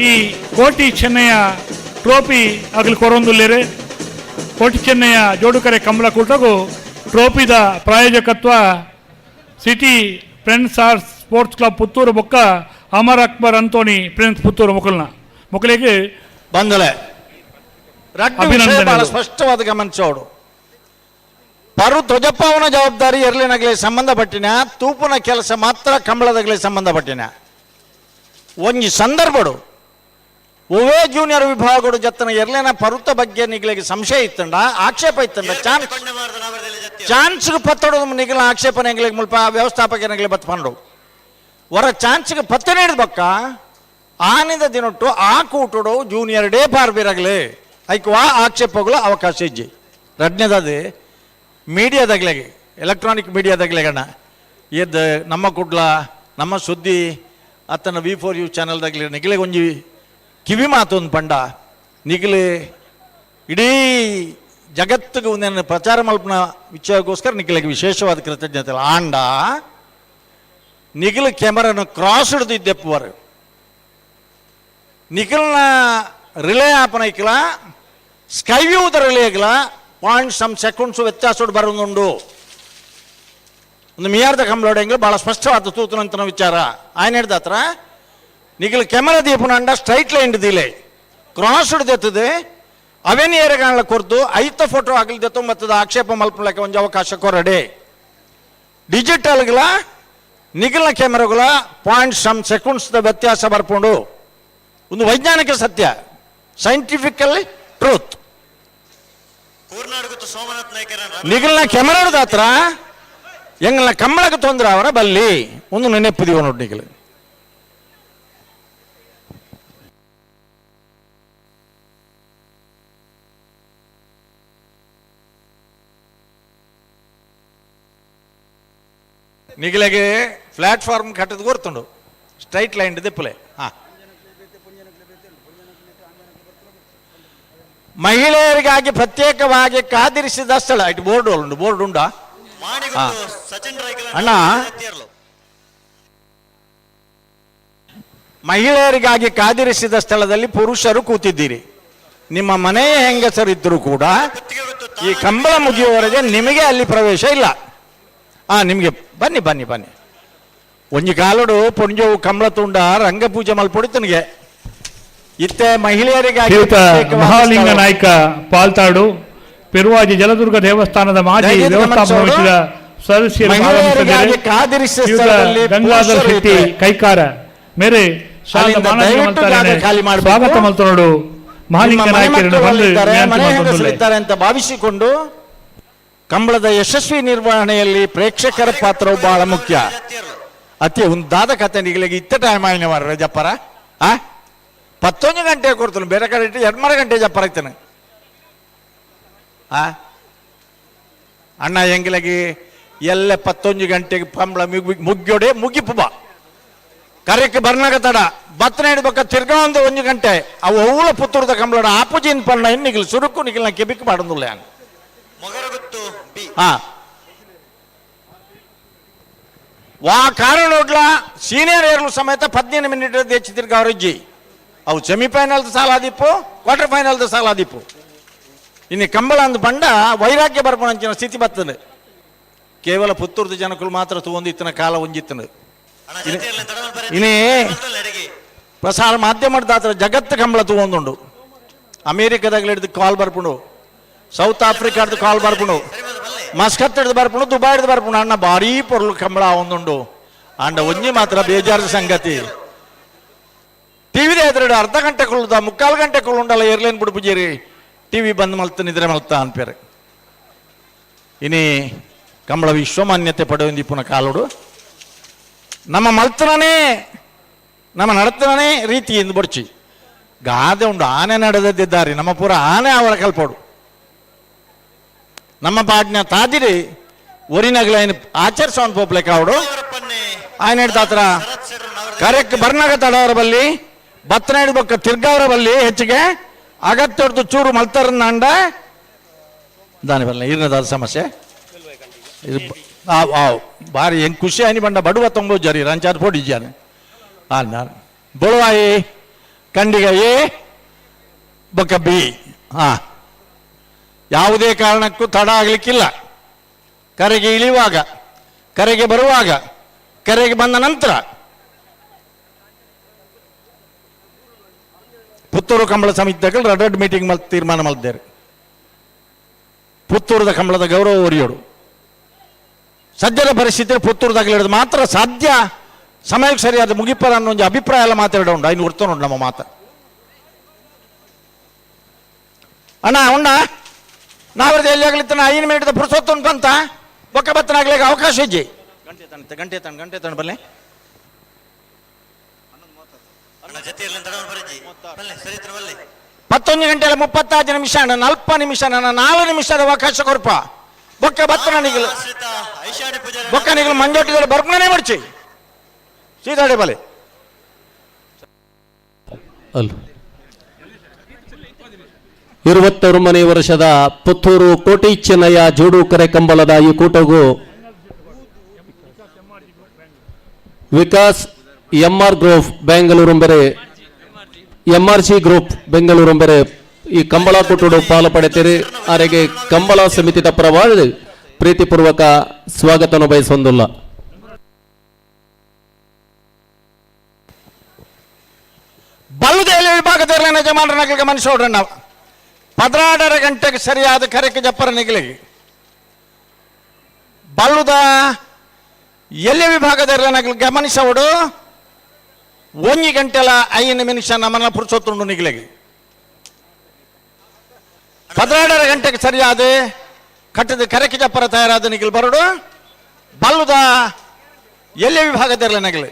ಈ ಕೋಟಿ ಚೆನ್ನೈಯ ಟ್ರೋಫಿ ಆಗಲಿ ಕೊರೊಂದುಲ್ಲೇರೆ. ಕೋಟಿ ಚೆನ್ನೈಯ ಜೋಡುಕರೆ ಕಂಬಳಕೂಟಗೂ ಟ್ರೋಫಿದ ಪ್ರಾಯೋಜಕತ್ವ city friends arts sports club Puttur ಬೊಕ್ಕ ಅಮರ್ ಅಕ್ಬರ್ ಆಂಟೋನಿ ಫ್ರೆಂಡ್ಸ್ ಪುತ್ತೂರು ಮುಕಲಿಗೆ ಬಂದಲೆ ಅಭಿನಂದನೆ. ಸ್ಪಷ್ಟವಾದ ಗಮನಿಸೋಡು ಪರು ಧ್ವಜಪಾವನ ಜವಾಬ್ದಾರಿ ಎರ್ಲಿನಗಲಿ ಸಂಬಂಧಪಟ್ಟಿನ ತೂಪುನ ಕೆಲಸ ಮಾತ್ರ ಕಂಬಳದಗಲಿ ಸಂಬಂಧಪಟ್ಟಿನ ಒಂಜಿ ಸಂದರ್ಭಡು ಒವೇ ಜೂನಿಯರ್ ವಿಭಾಗಡು ಜತ್ತನ ಎರ್ಲಿನ ಪರುತ ಬಗ್ಗೆ ನಿಗಲಿಗೆ ಸಂಶಯ ಇತ್ತಂಡ ಆಕ್ಷೇಪ ಇತ್ತಂಡ ಚಾನ್ಸ್ಗೆ ಪತ್ತೊಡೋದು ನಿಗಲ ಆಕ್ಷೇಪ ನಿಗಲಿಗೆ ಮುಲ್ಪ ವ್ಯವಸ್ಥಾಪಕ ನಿಗಲಿ ಬತ್ ಪಂಡು ಹೊರ ಚಾನ್ಸ್ಗೆ ಪತ್ತೆ ನೀಡಿದ ಬಕ್ಕ ಆನಿದ ದಿನೊಟ್ಟು ಆ ಕೂಟೋಡು ಜೂನಿಯರ್ ಡೇ ಪಾರ್ಬಿರಾಗಲಿ ಐಕ್ವಾ ಆಕ್ಷೇಪಗಳು ಅವಕಾಶ ಇಜ್ಜಿ ರಡ್ನೇದಾದ ಮೀಡಿಯಾದಾಗ್ಲಾಗೆ ಎಲೆಕ್ಟ್ರಾನಿಕ್ ಮೀಡಿಯಾದಾಗ್ಲಾಗಣ್ಣ ಎದ್ದು ನಮ್ಮ ಕುಡ್ಲ ನಮ್ಮ ಸುದ್ದಿ ಅತ್ತನ V4U ಚಾನಲ್ದಾಗಲಿ ನಿಗಲಿಗೆ ಒಂಜಿ ಕಿವಿ ಮಾತೊಂದು ಪಂಡ ನಿಗಲಿ ಇಡೀ ಜಗತ್ತಿಗೆ ಒಂದೇನು ಪ್ರಚಾರ ಮಲ್ಪನ ವಿಷಯಕ್ಕೋಸ್ಕರ ನಿಗಲಿಗೆ ವಿಶೇಷವಾದ ಕೃತಜ್ಞತೆ ಆಂಡ ನಿಗಲು ಕ್ಯಾಮರಾನ ಕ್ರಾಸ್ ಹಿಡಿದಿದ್ದೆಪ್ಪುವರು ನಿಖಲ್ನ ರಿಲೇ ಆಪನೈಕಲ ಸ್ಕೈ ವ್ಯೂದ ರಿಲೇಗಲ ಸೆಕೆಂಡ್ಸ್ ವ್ಯತ್ಯಾಸ ಬರೋದುಂಡು ಒಂದು ಮಿಯಾರ್ದ ಕಂಬಳೋಡೆಂಗ್ಲು ಭಾಳ ಸ್ಪಷ್ಟವಾದ ತೂತನಂತನ ವಿಚಾರ ఆయన ಹಿಡ್ದತ್ರ ನಿಖಲ್ ಕ್ಯಾಮರಾ ದೀಪನಂಡ ಸ್ಟ್ರೈಟ್ ಲೈನ್ ದಿಲೆ ಕ್ರಾಸ್ ಹಿಡ್ದೆತ್ತದೆ ಅವೇನು ಏರೆಗಾಣ ಕೊರ್ದು ಐತ ಫೋಟೋ ಆಗಲ್ದೆತ್ತು ಮತ್ತದ ಆಕ್ಷೇಪ ಮಲ್ಪಲಕ್ಕೆ ಒಂದು ಅವಕಾಶ ಕೊರಡೆ ಡಿಜಿಟಲ್ಗಳ ನಿಖಲ್ನ ಕ್ಯಾಮರಾಗಳ ಸೆಕೆಂಡ್ಸ್ದ ವ್ಯತ್ಯಾಸ ಬರ್ಕೊಂಡು ಒಂದು ವೈಜ್ಞಾನಿಕ ಸತ್ಯ ಸೈಂಟಿಫಿಕಲಿ ಟ್ರೂತ್ ನಿಗಲ್ನ ಕೆಮರಾಡದ ಹತ್ರ ಎಂಗಲ್ನ ಕಂಬಳಕ್ಕೆ ತೊಂದರೆ ಅವರ ಬಲ್ಲಿ ಒಂದು ನೆನಪಿದೀವ ನೋಡಿ ನಿಗಲು ನಿಗಲಿಗೆ ಪ್ಲಾಟ್ಫಾರ್ಮ್ ಕಟ್ಟದ ಗೊತ್ತುಂಡು ಸ್ಟ್ರೈಟ್ ಲೈನ್ ದಿಪ್ಪಲೆ ಹಾ ಮಹಿಳೆಯರಿಗಾಗಿ ಪ್ರತ್ಯೇಕವಾಗಿ ಕಾದಿರಿಸಿದ ಸ್ಥಳ ಇಟ್ಟು ಬೋರ್ಡ್ ಉಂಡ ಅಣ್ಣ ಮಹಿಳೆಯರಿಗಾಗಿ ಕಾದಿರಿಸಿದ ಸ್ಥಳದಲ್ಲಿ ಪುರುಷರು ಕೂತಿದ್ದೀರಿ. ನಿಮ್ಮ ಮನೆಯ ಹೆಂಗಸರಿದ್ದರೂ ಕೂಡ ಈ ಕಂಬಳ ಮುಗಿಯುವವರೆಗೆ ನಿಮಗೆ ಅಲ್ಲಿ ಪ್ರವೇಶ ಇಲ್ಲ. ನಿಮಗೆ ಬನ್ನಿ ಬನ್ನಿ ಬನ್ನಿ ಒಂಜಿ ಕಾಲಡು ಪೊಂಜವು ಕಂಬಳ ತುಂಡ ರಂಗಪೂಜೆ ಮಲ್ಪೊಡಿತನಿಗೆ ಇತ್ತೆ ಮಹಿಳೆಯರಿಗಾಗಿ ಮಹಾಲಿಂಗ ನಾಯ್ಕ ಪಾಲ್ತಾಡು ಪೆರುವಾಜಿ ಜಲದುರ್ಗ ದೇವಸ್ಥಾನದ ಮಾಜಿ ವ್ಯವಸ್ಥಾಪಕ ಸದಸ್ಯರು ಗಂಗಾಧರ್ ಶೆಟ್ಟಿ ಕೈಕಾರ ಮೇರೆ ಸ್ವಾಗತ ಮಲ್ತನೋಡು ಮಹಾಲಿಂಗ ನಾಯ್ಕರಿದ್ದಾರೆ ಅಂತ ಭಾವಿಸಿಕೊಂಡು ಕಂಬಳದ ಯಶಸ್ವಿ ನಿರ್ವಹಣೆಯಲ್ಲಿ ಪ್ರೇಕ್ಷಕರ ಪಾತ್ರವು ಬಹಳ ಮುಖ್ಯ. ಅತಿ ಒಂದಾದ ಕತೆ ನಿಗಲಿಗೆ ಇತ್ತ ಟೈಮ್ ಆಯ್ನ ಮಾರ ಜಪ್ಪರ 11 ಗಂಟೆ ಕೊಡ್ತಾನೆ ಬೇರೆ ಕಡೆ ಇಟ್ಟು 2 ಗಂಟೆ ಜಪ್ಪರ ಐತಾನೆ ಅಣ್ಣ ಎಂಗಿಲಗಿ ಎಲ್ಲ 11 ಗಂಟೆಗೆ ಕಂಬಳ ಮುಗ್ಗಿಯೋಡೆ ಮುಗಿಪು ಬಾ ಕರೆಕ್ಕೆ ಬರ್ನಾಗ ತಡ ಬತ್ತನ ಹಿಡ್ಬೇಕ ತಿರ್ಗಾ ಒಂದು 1 ಗಂಟೆ ಅವು ಅವಳ ಪುತ್ತೂರದ ಕಂಬಳ ಆಪುಜಿನ್ ಪಣ್ಣ ನಿಗಿಲ್ ಸುರುಕು ನಿಗಿಲ್ ಕೆಬಿಕ್ ಮಾಡೋದಿಲ್ಲ ವಾ ಕಾರಣ ನೋಡ್ಲ ಸೀನಿಯರ್ ಏರ್ಲು ಸಮೇತ 15 ಮಿನಿಟ್ ಹೆಚ್ಚು ತಿರ್ಗಾ ಅವರಜ್ಜಿ ಅವು ಸೆಮಿಫೈನಲ್ದ ಸಾಲಾದಿಪ್ಪು ಕ್ವಾರ್ಟರ್ ಫೈನಲ್ದ ಸಾಲಾದಿಪ್ಪು ಇನ್ನು ಕಂಬಳ ಅಂದ್ ಬಂಡ ವೈರಾಗ್ಯ ಬರ್ಪಣಂಚಿನ ಸ್ಥಿತಿ ಬರ್ತದೆ. ಕೇವಲ ಪುತ್ತೂರ್ದ ಜನಕ್ಕಳು ಮಾತ್ರ ತಗೊಂಡಿತ್ತನ ಕಾಲ ಒಂಜಿತ್ತನ ಇನಿ ಪ್ರಸಾರ ಮಾಧ್ಯಮದ ಹತ್ರ ಜಗತ್ತು ಕಂಬಳ ತಗೊಂಡುಂಡು ಅಮೇರಿಕಾದಾಗ ಹಿಡಿದು ಕಾಲ್ ಬರ್ಪುಂಡು ಸೌತ್ ಆಫ್ರಿಕಾದ ಕಾಲ್ ಬರ್ಪುಂಡು ಮಸ್ಕತ್ ಹಿಡಿದು ಬರ್ಪುಂಡು ದುಬೈ ಹಿಡಿದು ಬರ್ಪುಂಡು ಅಣ್ಣ ಭಾರಿ ಪೊರ್ಲು ಕಂಬಳ ಒಂದುಂಡು ಅಂಡ ಒಂಜಿ ಮಾತ್ರ ಬೇಜಾರು ಸಂಗತಿ ಟಿವಿದ ಎದುರು ಅರ್ಧ ಗಂಟೆ ಕೊಳ್ಳುದ 3/4 ಗಂಟೆ ಕೊಳ್ಳುಂಡಲ್ಲ ಏರ್ಲೈನ್ ಬಿಡು ಪೂಜೇರಿ ಟಿವಿ ಬಂದ್ ಮಲ್ತ ನಿದ್ರೆ ಮಲ್ತ ಅನ್ಪೇರೆ ಇನಿ ಕಂಬಳ ವಿಶ್ವಮಾನ್ಯತೆ ಪಡೆಯೊಂದಿಪ್ಪುನ ಕಾಲೋಡು ನಮ್ಮ ಮಲ್ತನೇ ನಮ್ಮ ನಡತನೇ ರೀತಿಯಿಂದ ಬಡ್ಚಿ ಗಾದೆ ಉಂಡು ಆನೆ ನಡೆದಿದ್ದಾರೆ ನಮ್ಮ ಪೂರ ಆನೆ ಅವರ ಕಲ್ಪೋಡು ನಮ್ಮ ಪಾಡ್ನ ತಾದಿರಿ ಒರಿನಗ್ಲೈನ್ ಆಚರಿಸೋನ್ ಪೋಪ್ಲೆಕ್ ಅವಡು ಆಯ್ನ ಹಿಡ್ದಾತ್ರ ಕರೆಕ್ಟ್ ಬರ್ನಾಗ ತಡವರ ಬಲ್ಲಿ ಬತ್ತನ ಹಿಡ್ಬೇಕು ತಿರ್ಗವರ ಬಲ್ಲಿ ಹೆಚ್ಚಿಗೆ ಅಗತ್ಯದ್ದು ಚೂರು ಮಲ್ತಾರನ್ನ ಅಂಡ ದಾನಿ ಬಲ್ಲ ಇರ್ನದಾದ ಸಮಸ್ಯೆ ಬಾರಿ ಹೆಂಗ್ ಖುಷಿ ಆಯ್ನಿ ಬಂಡ ಬಡುವ ತೊಂಬ ಜರಿ ರಂಚಾದ ಪೋಡಿ ಜಾನೆ ನಾನು ಬೊಳುವಾಯಿ ಕಂಡಿಗಾಯಿ ಬೊಕ್ಕ ಬಿ ಯಾವುದೇ ಕಾರಣಕ್ಕೂ ತಡ ಆಗ್ಲಿಕ್ಕಿಲ್ಲ ಕರೆಗೆ ಇಳಿಯುವಾಗ ಕರೆಗೆ ಬರುವಾಗ ಕರೆಗೆ ಬಂದ ನಂತರ ಪುತ್ತೂರು ಕಂಬಳ ಸಮಿತಿಗಳು ರೆಡ್ ಮೀಟಿಂಗ್ ತೀರ್ಮಾನ ಮಾಡಿದ್ದಾರೆ ಪುತ್ತೂರದ ಕಂಬಳದ ಗೌರವ ಒರಿಯೋಡು ಸದ್ಯದ ಪರಿಸ್ಥಿತಿ ಪುತ್ತೂರದಾಗ ಹಿಡಿದು ಮಾತ್ರ ಸಾಧ್ಯ ಸಮಯಕ್ಕೆ ಸರಿಯಾದ ಮುಗಿಪರ ಅನ್ನೋ ಒಂದು ಅಭಿಪ್ರಾಯ ಎಲ್ಲ ಮಾತಾಡ ಉಂಡು ಐನು ಹೊರ್ತು ನೋಡಿ ನಮ್ಮ ಮಾತ ಅಣ್ಣ ಉಂಡ ನಾವ್ರದ್ದು ಎಲ್ಲಿ ಆಗ್ಲಿತ್ತಾನ 5 ಮಿನಿಟ್ ಪುರ್ಸೊತ್ತು ಬಂತ ಬೊಕ್ಕ ಬತ್ತನಾಗ್ಲಿಕ್ಕೆ ಅವಕಾಶ ಇಜ್ಜಿ ಗಂಟೆ ತಣ್ಣ ಬಲ್ಲೆ 11 ಗಂಟೆ 35 ನಿಮಿಷ 40 ನಿಮಿಷ 4 ನಿಮಿಷದ ಅವಕಾಶ ಕೊರ್ಪ ಬೊಕ್ಕ ಬತ್ತನ ನಿಗಲು ಬೊಕ್ಕ ನಿಗಲು ಮಂಜೋಟಿದಲ್ಲಿ ಬರ್ಕನೇ ಮಡ್ಚಿ ಸೀದಾಡೆ ಬಲೆ 21ನೇ ವರ್ಷದ ಪುತ್ತೂರು ಕೋಟಿ ಚೆನ್ನಯ್ಯ ಜೋಡು ಕರೆ ಕಂಬಳದ ಈ ಕೂಟವು ವಿಕಾಸ್ ಎಂಆರ್ ಗ್ರೂಪ್ ಬೆಂಗಳೂರು ಬೇರೆ ಎಂಆರ್ಸಿ ಗ್ರೂಪ್ ಬೆಂಗಳೂರು ಬೇರೆ ಈ ಕಂಬಳ ಕೂಟೋಡು ಪಾಲು ಪಡೆತೀರಿ ಅವರಿಗೆ ಕಂಬಳ ಸಮಿತಿಯ ಪರವಾಗಿ ಪ್ರೀತಿಪೂರ್ವಕ ಸ್ವಾಗತವನ್ನು ಬಯಸೊಂದಿಲ್ಲ ಬಲ್ಲುದೇಲಿ ವಿಭಾಗದಲ್ಲಿ ಯಜಮಾನರನ್ನ ಗಮನಿಸೋಡ್ರಿ ನಾವು 12 ಗಂಟೆಗೆ ಸರಿಯಾದ ಕರೆಗೆ ಜಪ್ಪರ ನಿಗಲಿಗೆ ಬಲ್ಲುದ ಎಲ್ಲಿ ವಿಭಾಗದಲ್ಲಿ ಗಮನಿಸೋಡು 1 ಗಂಟೆಲ 5 ನಿಮಿಷ ನಮ್ಮನ್ನ ಪುರುಸೊತ್ತುಂಡು ನಿಗಲಿಗೆ 12 ಗಂಟೆಗೆ ಸರಿಯಾದ ಕಟ್ಟದ ಕರೆಗೆ ಜಪ್ಪರ ತಯಾರಾದ ನಿಗಲು ಬರೋಡು ಬಲ್ಲುದ ಎಲ್ಲಿ ವಿಭಾಗದಲ್ಲಿ ನಗಲಿ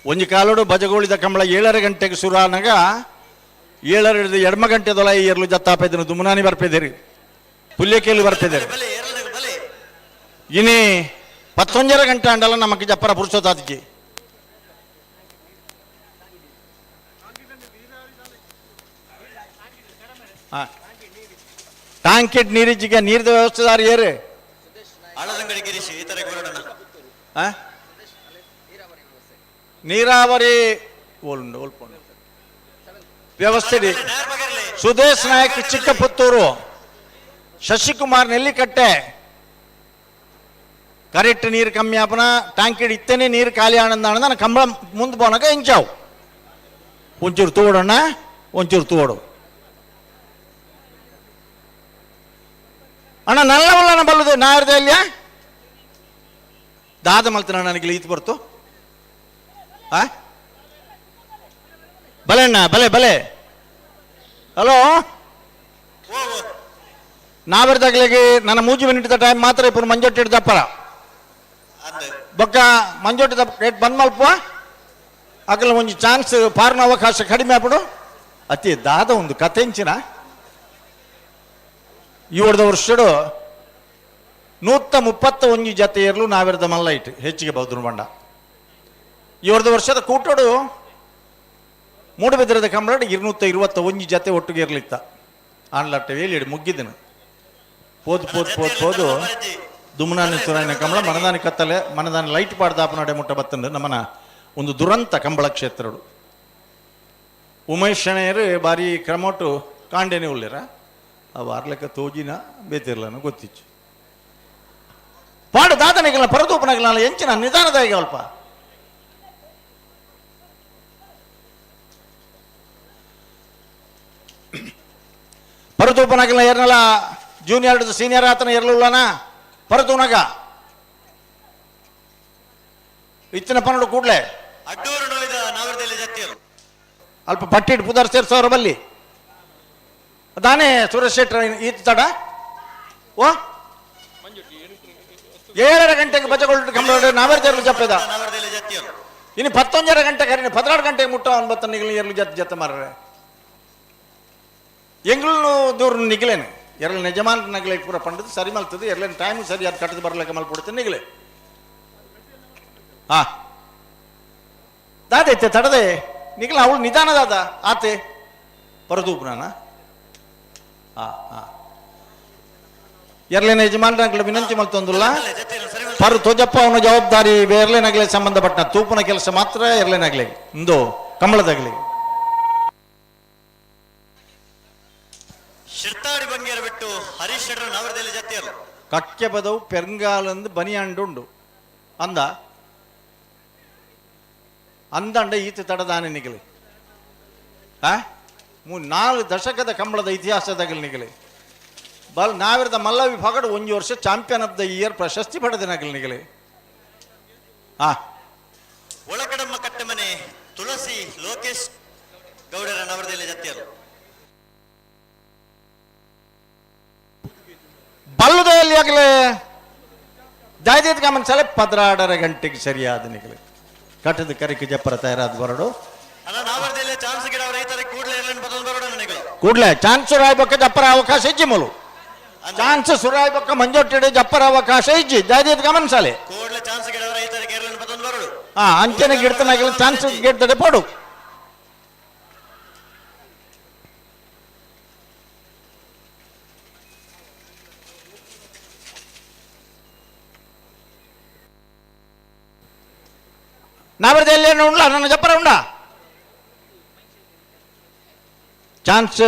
ಒಂಜಿ ಕಾಲೋಡು ಬಜಗೋಳಿದ ಕಂಬಳ 7 ಗಂಟೆಗೆ ಶುರು ಆನಾಗ 7 ಎಡಮ ಗಂಟೆ ದೊಲ ಏರ್ಲು ಜತ್ತಾಪೈದನು ದುಮನಾನಿ ಬರ್ಪಿದ್ದೀರಿ ಪುಲ್ಯಕೇಲಿ ಬರ್ತಿದ್ದೀರಿ ಇನಿ 11 ಗಂಟೆ ಅಂಡಲ್ಲ ನಮಗೆ ಜಪ್ಪರ ಪುರುಷೋತಾದಿಗೆ ಟಾಂಕಿಟ್ ನೀರಿಜ್ಜಿಗೆ ನೀರ್ದ ವ್ಯವಸ್ಥೆದಾರ ಏರು ನೀರಾವರಿ ವ್ಯವಸ್ಥೆ ಸುದೇಶ್ ನಾಯಕ್ ಚಿಕ್ಕಪುತ್ತೂರು ಶಶಿಕುಮಾರ್ ನೆಲ್ಲಿಕಟ್ಟೆ ಕರೆಕ್ಟ್ ನೀರು ಕಮ್ಮಿ ಆಪನ ಟ್ಯಾಂಕಿಡ್ ಇತ್ತನೇ ನೀರು ಖಾಲಿ ಆನಂದ ನಾನು ಕಂಬಳ ಮುಂದೆ போனாக்க ಇಂಚಾವು ಒಂಚೂರು ತೋಡೋಣ ಒಂಚೂರು ತೋಡು ಅಣ್ಣ ನಲ್ಲವಲ್ಲ ಬಲ್ಲದು ನಾಯರ್ದೆ ಅಲ್ಯ ದಾದ ಮಲ್ತನ ನನಗೆ ಈತ್ ಬರ್ತು ಬಲೆ ಅಣ್ಣ ಬಲೆ ಬಲೆ ಹಲೋ ನಾವರ್ದಾಗ್ಲಿಗೆ ನನ್ನ 3 ಮಿನಿಟ್ ಟೈಮ್ ಮಾತ್ರ ಇಪ್ಪು ಮಂಜೋಟಿ ಹಿಡ್ದಪ್ಪರ ಬೊಕ್ಕ ಮಂಜೋಟಿ ರೇಟ್ ಬಂದ್ ಮಲ್ಪ ಆಗಲ ಒಂದು ಚಾನ್ಸ್ ಪಾರ್ನ ಅವಕಾಶ ಕಡಿಮೆ ಆಗ್ಬಿಡು ಅತಿ ದಾದ ಒಂದು ಕತೆ ಇಂಚಿನ 7 ವರ್ಷಡು 131 ಜತೆ ಇರಲು ನಾವಿರದ ಮಲ್ಲೈಟ್ ಹೆಚ್ಚಿಗೆ ಬೌದ್ರು ಬಂಡ 7 ವರ್ಷದ ಕೂಟೋಡು ಮೂಡಬಿದ್ರದ ಕಂಬಳ 221 ಜತೆ ಒಟ್ಟಿಗೆ ಇರ್ಲಿತ್ತ ಆನ್ಲಟ್ಟ ಹೇಳಿ ಮುಗ್ಗಿದ್ದನು ಪೋದು ದುಮ್ನಾನಿ ಸುರಾಯನ ಕಂಬಳ ಮನದಾನಿ ಕತ್ತಲೆ ಮನದಾನಿ ಲೈಟ್ ಪಾಡ್ದಾಪ ನಡೆ ಮುಟ್ಟ ಬತ್ತಂದು ನಮ್ಮನ ಒಂದು ದುರಂತ ಕಂಬಳ ಕ್ಷೇತ್ರಡು ಉಮೇಶ್ ಶಣೆಯರು ಬಾರಿ ಕ್ರಮೋಟು ಕಾಂಡೇನೆ ಉಳ್ಳಿರ ಅವು ಆರ್ಲೆಕ್ಕ ತೋಜಿನ ಬೇತಿರ್ಲನು ಗೊತ್ತಿಚ್ಚು ಪಾಡು ದಾದನೆಗಳ ಪರದೂಪನಗಳ ಎಂಚಿನ ನಿಧಾನದಾಗಿ ಅಲ್ಪ ತೂಪನಕಲ ಏರ್ನಲ್ಲ ಜೂನಿಯರ್ ಸೀನಿಯರ್ ಆತನ ಇರಲಿಲ್ಲನ ಪರತೂನಗ ಇತ್ತಿನ ಪನ್ನಡು ಕೂಡ್ಲೆ ಅಡ್ಡೂರು ನೋಯ್ದ ನಾವರದಲ್ಲಿ ಜತ್ತಿಯರು ಅಲ್ಪ ಪಟ್ಟಿಟ್ಟು ಪುದರ್ ಸೇರ್ಸೋರ ಬಲ್ಲಿ ಅದಾನೇ ಸುರೇಶ್ ಶೆಟ್ಟರ್ ಈತ ತಡ ಓ 7 ಗಂಟೆಗೆ ಬಜಗೊಳ್ಳು ಕಂಬ ನಾವರದಲ್ಲಿ ಜಪ್ಪದ ನಾವರದಲ್ಲಿ ಜತ್ತಿಯರು ಇನ್ನು 11 ಗಂಟೆ ಕರೀನಿ 16 ಗಂಟೆಗೆ ಮುಟ್ಟ ಅನ್ಬತ್ತ ನಿಗಲಿ ಎರ್ಲು ಜತ್ತ ಮಾರ್ರೆ ಎಂಗ್ಳು ದೂರ ನಿಗಲೇನು ಎರಲು ನಿಜಮಾನ್ ನಗಲೆ ಪೂರ ಪಂಡದು ಸರಿ ಮಲ್ತದೆ ಎರಲೇನು ಟೈಮ್ ಸರಿ ಅದು ಕಟ್ಟದು ಬರ್ಲಿಕ್ಕೆ ಮಲ್ಪಡ್ತೀನಿ ನಿಗಲೆ ಹಾ ದಾದೈತೆ ತಡದೆ ನಿಗಲ ಅವಳು ನಿಧಾನದಾದ ಆತೆ ಪರದೂಪನಾನ ಹಾ ಹಾ ಎರಲೇನ ಯಜಮಾನ್ರಾಗ್ಲ ವಿನಂತಿ ಮಲ್ತೊಂದಿಲ್ಲ ಪರು ತೋಜಪ್ಪ ಅವನ ಜವಾಬ್ದಾರಿ ಎರಲೇನಾಗ್ಲೆ ಸಂಬಂಧಪಟ್ಟ ತೂಪನ ಕೆಲಸ ಮಾತ್ರ ಎರಲೇನಾಗ್ಲಿ ಇಂದು ಕಂಬಳದಾಗ್ಲಿ ಶಿರ್ತಾಡಿ ಬಂಗೇರ ಬಿಟ್ಟು ಹರೀಶ್ ಶೆಟ್ಟರ್ ನಾವರದಲ್ಲಿ ಜತ್ತಿಯರು ಕಕ್ಕೆ ಬದವು ಪೆರಂಗಾಲಂದು ಬನಿಯಾಂಡುಂಡು ಅಂದ ಅಂದಂಡ ಈತ ತಡದಾನೆ ನಿಗಲಿ 4 ದಶಕದ ಕಂಬಳದ ಇತಿಹಾಸದಾಗಲಿ ನಿಗಲಿ ಬಲ್ ನಾವಿರದ ಮಲ್ಲ ವಿಭಾಗದ 1 ವರ್ಷ ಚಾಂಪಿಯನ್ ಆಫ್ ದ ಇಯರ್ ಪ್ರಶಸ್ತಿ ಪಡೆದನಾಗಲಿ ನಿಗಲಿ ಒಳಕಡಮ್ಮ ಕಟ್ಟಮನೆ ತುಳಸಿ ಲೋಕೇಶ್ ಗೌಡರ ನವರದಲ್ಲಿ ಜತ್ತಿಯರು ಬಲ್ಲುದಲ್ಲಿ ಆಗಲೇ ಜಾಯ್ದೇದ್ ಗಮನ ಸಲ 16 ಗಂಟೆಗೆ ಸರಿಯಾದ ನಿಗಲಿ ಕಟ್ಟದ ಕರಿಕೆ ಜಪ್ಪರ ತಯಾರಾದ ಬರಡು ಅಲ್ಲ ನಾವರದಲ್ಲಿ ಚಾನ್ಸ್ ಗಿಡ ರೈತರಿಗೆ ಕೂಡಲೇ ಇರಲಿ ಬದಲು ಬರೋಣ ನನಗೆ ಕೂಡಲೇ ಚಾನ್ಸ್ ಸುರಾಯ್ಬೇಕ ಜಪ್ಪರ ಅವಕಾಶ ಇಜ್ಜಿ ಮೂಲು ಚಾನ್ಸ್ ಸುರಾಯ್ಬೇಕ ಮಂಜೊಟ್ಟಿಡೆ ಜಪ್ಪರ ಅವಕಾಶ ಇಜ್ಜಿ ಜಾಯ್ದೇದ್ ಗಮನ ಸಾಲೆ ಕೂಡಲೇ ಚಾನ್ಸ್ ಗಿಡ ರೈತರಿಗೆ ಇರಲಿ ಬದಲು ಬರೋಡು ಅಂಚನೆ ಗಿಡ್ತನಾಗಲಿ ಚಾನ್ಸ್ ಗಿಡ್ತಡೆ ಪಡು ನಾವರದಲ್ಲಿ ಏನು ಉಂಡ್ಲ ನನ್ನ ಜಪ್ಪರ ಉಂಡ ಚಾನ್ಸ್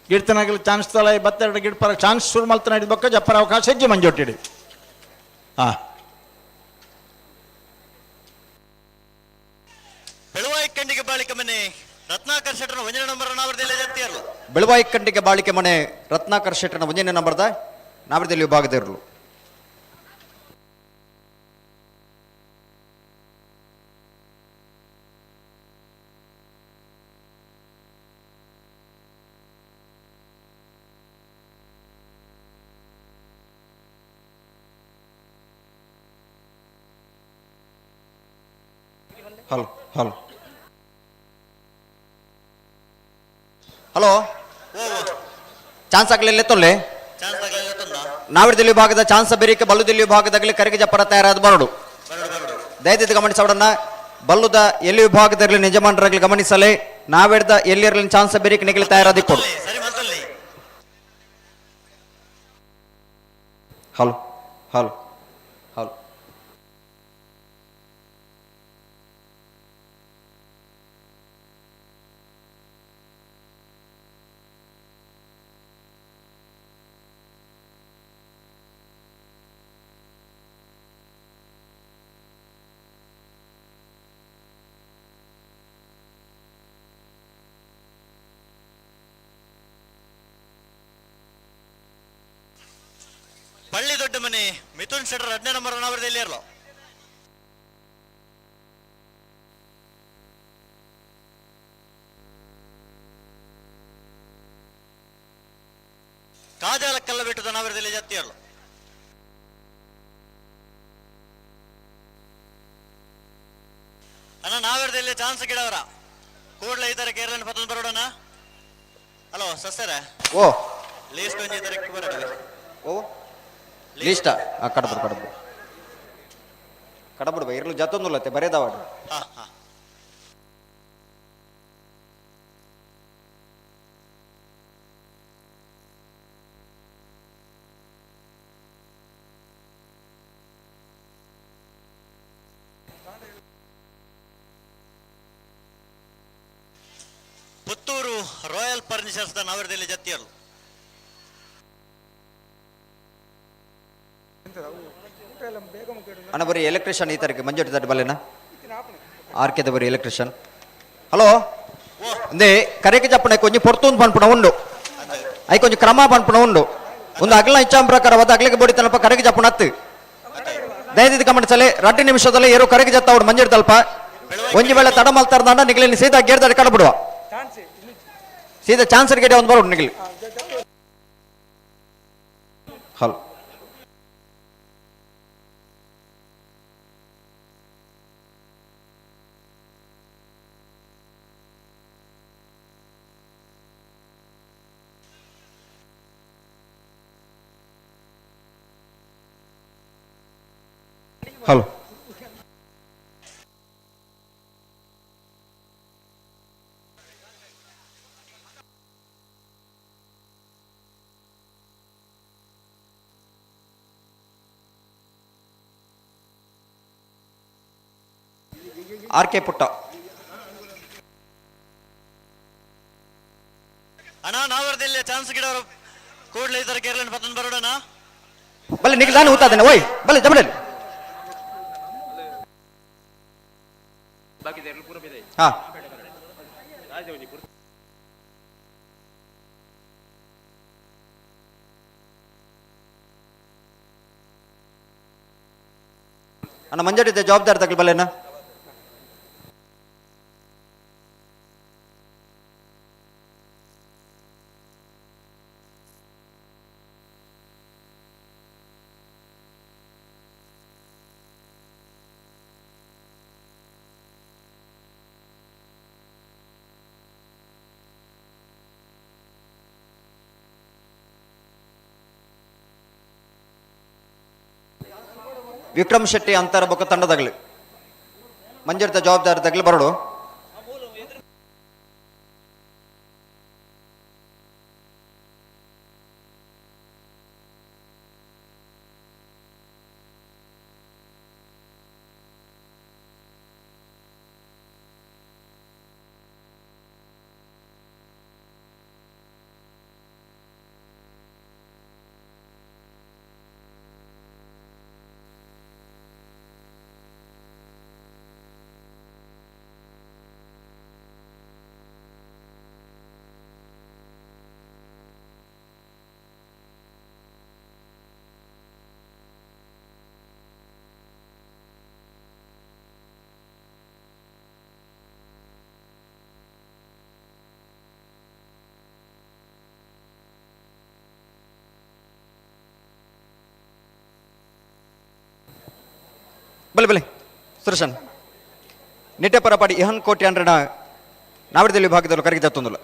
ಗಿಡ್ತನಾಗಲಿ ಚಾನ್ಸ್ ತಲ 22 ಗಿಡ್ ಪರ ಚಾನ್ಸ್ ಶುರು ಮಲ್ತನ ಹಿಡಿಬೇಕು ಜಪ್ಪರ ಅವಕಾಶ ಹೆಜ್ಜೆ ಮಂಜೊಟ್ಟಿಡಿ ಬೆಳುವಾಯಿಕ್ಕಂಡಿಗೆ ಬಾಳಿಕೆ ಮನೆ ರತ್ನಾಕರ್ ಶೆಟ್ಟರ್ನ 1ನೇ ನಂಬರ್ ನಾವರದಲ್ಲಿ ಜತ್ತಿಯರು ಬೆಳವಾಯಿಕ್ಕಂಡಿಗೆ ಬಾಳಿಕೆ ಮನೆ ರತ್ನಾಕರ್ ಶೆಟ್ಟರ್ನ 1ನೇ ನಂಬರ್ದ ನಾವರದಲ್ಲಿ ವಿಭಾಗದ ಇರಲು ಹಲೋ ಹಲೋ ಹಲೋ ಚಾನ್ಸ್ ಆಗಲಿಲ್ಲ ತೊಲ್ಲೆ ಚಾನ್ಸ್ ಆಗಲಿಲ್ಲ ತಂದ ನಾವಿಡದಲ್ಲಿ ವಿಭಾಗದ ಚಾನ್ಸ್ ಬೇರಿಕೆ ಬಲ್ಲುದಲ್ಲಿ ವಿಭಾಗದಾಗಲಿ ಕರಿಗೆ ಜಪ್ಪರ ತಯಾರಾದ ಬರಡು ದಯವಿಟ್ಟು ಗಮನಿಸೋಣ ಬಲ್ಲುದ ಎಲ್ಲಿ ವಿಭಾಗದಲ್ಲಿ ನಿಜಮಾನರಾಗಲಿ ಗಮನಿಸಲೇ ನಾವಿಡ್ದ ಎಲ್ಲಿರಲಿ ಚಾನ್ಸ್ ಬೇರಿಕೆ ನಿಗಲಿ ತಯಾರಾದಿಕ್ಕೊಡು ಸರಿ ಮಾತಲ್ಲಿ ಹಲೋ ಹಲೋ ಹಲೋ ಬಳ್ಳಿ ದೊಡ್ಡ ಮನೆ ಮಿಥುನ್ ಶೆಟ್ಟರ್ 10ನೇ ನಂಬರ್ ನಾವರದಲ್ಲಿ ಇರಲು ಕಾಜಾಲ ಕಲ್ಲ ಬಿಟ್ಟದ ನಾವರದಲ್ಲಿ ಜತ್ತಿ ಇರಲು ಅಣ್ಣ ನಾವರದಲ್ಲಿ ಚಾನ್ಸ್ ಗಿಡವರ ಕೂಡಲೇ ಈ ತರ ಕೇರಳ ಪತನ ಬರೋಣ ಹಲೋ ಸಸ್ಯರ ಓ ಲೀಸ್ಟ್ ಒಂಜಿ ತರ ಬರೋಣ ಓ ಲೀಸ್ಟ ಕಡಬುಡು ಕಡಬುಡು ಬೈ ಇರಲು ಜತ್ತೊಂದುಲ್ಲತ್ತೆ ಬರೇದಾವಾಡು ಹಾ ಹಾ ಪುತ್ತೂರು ರಾಯಲ್ ಫರ್ನಿಚರ್ಸ್ ನಾವರದಲ್ಲಿ ಜತ್ತಿಯರು ಅಣ್ಣ ಬರೀ ಎಲೆಕ್ಟ್ರಿಷಿಯನ್ ಈ ತರಕ್ಕೆ ಮಂಜುಟಿ ತಟ್ಟಿ ಬಲ್ಲೆನ ಆರ್ಕೆದ ಬರೀ ಎಲೆಕ್ಟ್ರಿಷಿಯನ್ ಹಲೋ ಅಂದೆ ಕರೆಗೆ ಚಪ್ಪಣೆ ಕೊಂಚ ಪೊರ್ತೂನ್ ಪನ್ಪುಣ ಉಂಡು ಕೊಂಚ ಕ್ರಮ ಪಂಪಣ ಉಂಡು ಒಂದು ಅಗಲ ಇಚ್ಛಾಂ ಪ್ರಕಾರವಾದ ಅಗಲಿಗೆ ಬೋಡಿ ತಲಪ ಕರೆಗೆ ಜಪ್ಪಣ ಹತ್ತು ದಯದಿದ್ದು ಗಮನಿಸಲಿ 2 ನಿಮಿಷದಲ್ಲಿ ಏರು ಕರೆಗೆ ಜತ್ತ ಅವ್ರು ಮಂಜೂರು ತಲ್ಪ ಒಂಜಿ ವೇಳೆ ತಡ ಮಲ್ತಾರ್ದಂಡ ನಿಗಲಿ ಸೀದಾ ಗೇರ್ದಾಡಿ ಕಡಬಿಡುವ ಸೀದಾ ಚಾನ್ಸರ್ ಗೇಟೆ ಒಂದು ಬರೋಡು ನಿಗಲಿ ಹಲೋ ಹಲೋ ಆರ್.ಕೆ. ಪುಟ್ಟ ಅಣ್ಣ ನಾವರ್ದಿಲ್ಲ ಚಾನ್ಸ್ ಗಿಡವರು ಕೂಡಲೇ ಇದ್ದಾರೆ ಕೇರಳ ಪತ್ತನ್ ಬರೋಣ ಬಲ್ಲಿ ನಿಖಿಲ್ ನಾನು ಊತಾದೇನೆ ಓಯ್ ಬಲ್ಲಿ ಜಮಡಲ್ಲಿ ಹಾ ಅಣ್ಣ ಮಂಜಡಿದ್ದೆ ಜವಾಬ್ದಾರಿ ತಗಲಿ ಬಲ್ಲೇನ ವಿಕ್ರಮ್ ಶೆಟ್ಟಿ ಅಂತರ ಬೊಕ್ಕ ತಂಡದಾಗಲಿ ಮಂಜರಿತ ಜವಾಬ್ದಾರಿದಾಗಲಿ ಬರೋಡು ಬಲೆ ಬಲೆ ಸುರೇಶನ್ ನಿಟ್ಟೆ ಪರಪಾಡಿ ಇಹನ್ ಕೋಟಿ ಅಂಡ್ರಣ ನಾವಿಡದಲ್ಲಿ ವಿಭಾಗದಲ್ಲೂ ಕರೆಗೆ ಜತ್ತೊಂದಿಲ್ಲ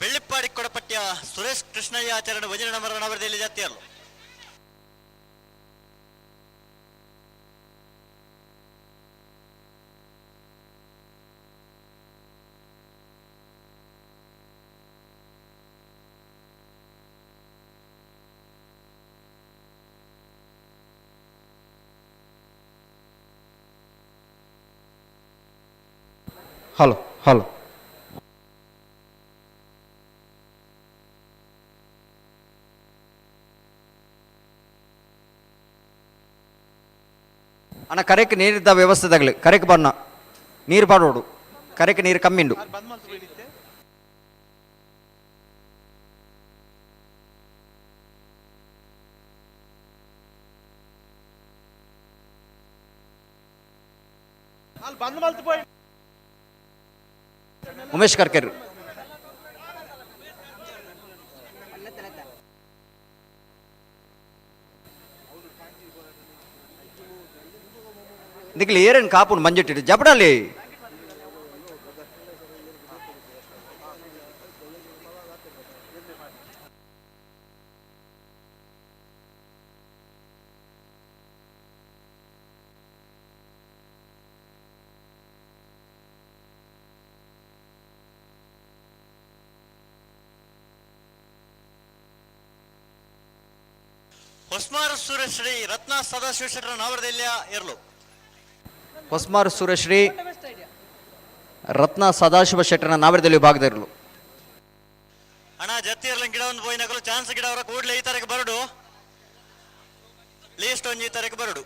ಬೆಳ್ಳಿಪ್ಪಾಡಿ ಕೊಡಪಟ್ಯ ಸುರೇಶ್ ಕೃಷ್ಣಯ್ಯ ಆಚರಣೆ ವಜನ ನಮರ ನಾವಿಡದಲ್ಲಿ ಜಾತಿಯಲ್ಲ ಹಲೋ ಹಲೋ ಅಣ್ಣ ಕರೆಕ್ ನೀರಿದ್ದ ವ್ಯವಸ್ಥೆದಾಗಲಿ ಕರೆಕ್ ಬಣ್ಣ ನೀರು ಪಾಡೋಡು ಕರೆಕ್ ನೀರು ಕಮ್ಮಿಂಡು ಉಮೇಶ್ ಕರ್ಕೇರ್ ನಿಖಿಲ್ ಏರೇನು ಕಾಪುನು ಮಂಜೆಟ್ಟಿಡು ಜಬಡಲ್ಲಿ ಹೊಸ್ಮಾರ ಸುರೇಶ್ರೀ ರತ್ನ ಸದಾಶಿವ ಶೆಟ್ಟರ ನಾವರದಲ್ಲಿಯ ಇರಲು ಹೊಸ್ಮಾರು ಸುರೇಶ್ರೀ ರತ್ನ ಸದಾಶಿವ ಶೆಟ್ಟರನ ನಾವರದಲ್ಲಿ ವಿಭಾಗದ ಇರಲು ಅಣ್ಣ ಜತ್ತಿ ಇರಲಿ ಗಿಡ ಒಂದು ಹೋಯ್ ನಗಲು ಚಾನ್ಸ್ ಗಿಡ ಅವರ ಕೂಡಲೇ ಈ ತರಕ್ಕೆ ಬರಡು ಲೀಸ್ಟ್ ಒಂದು ಈ ತರಕ್ಕೆ ಬರಡು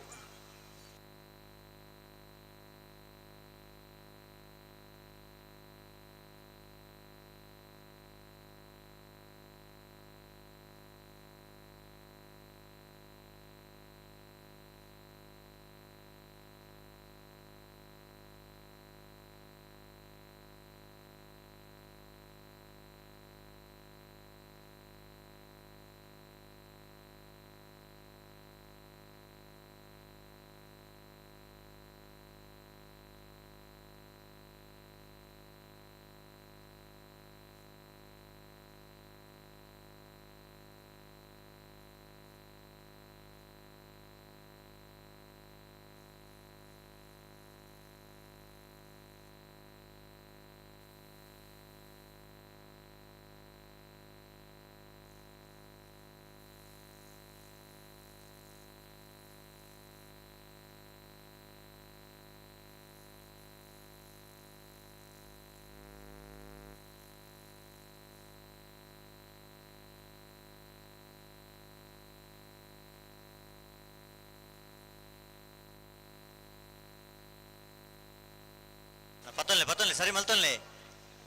ಪತ್ತೊನ್ಲೆ ಸರಿ ಮಲ್ತೊನ್ಲೆ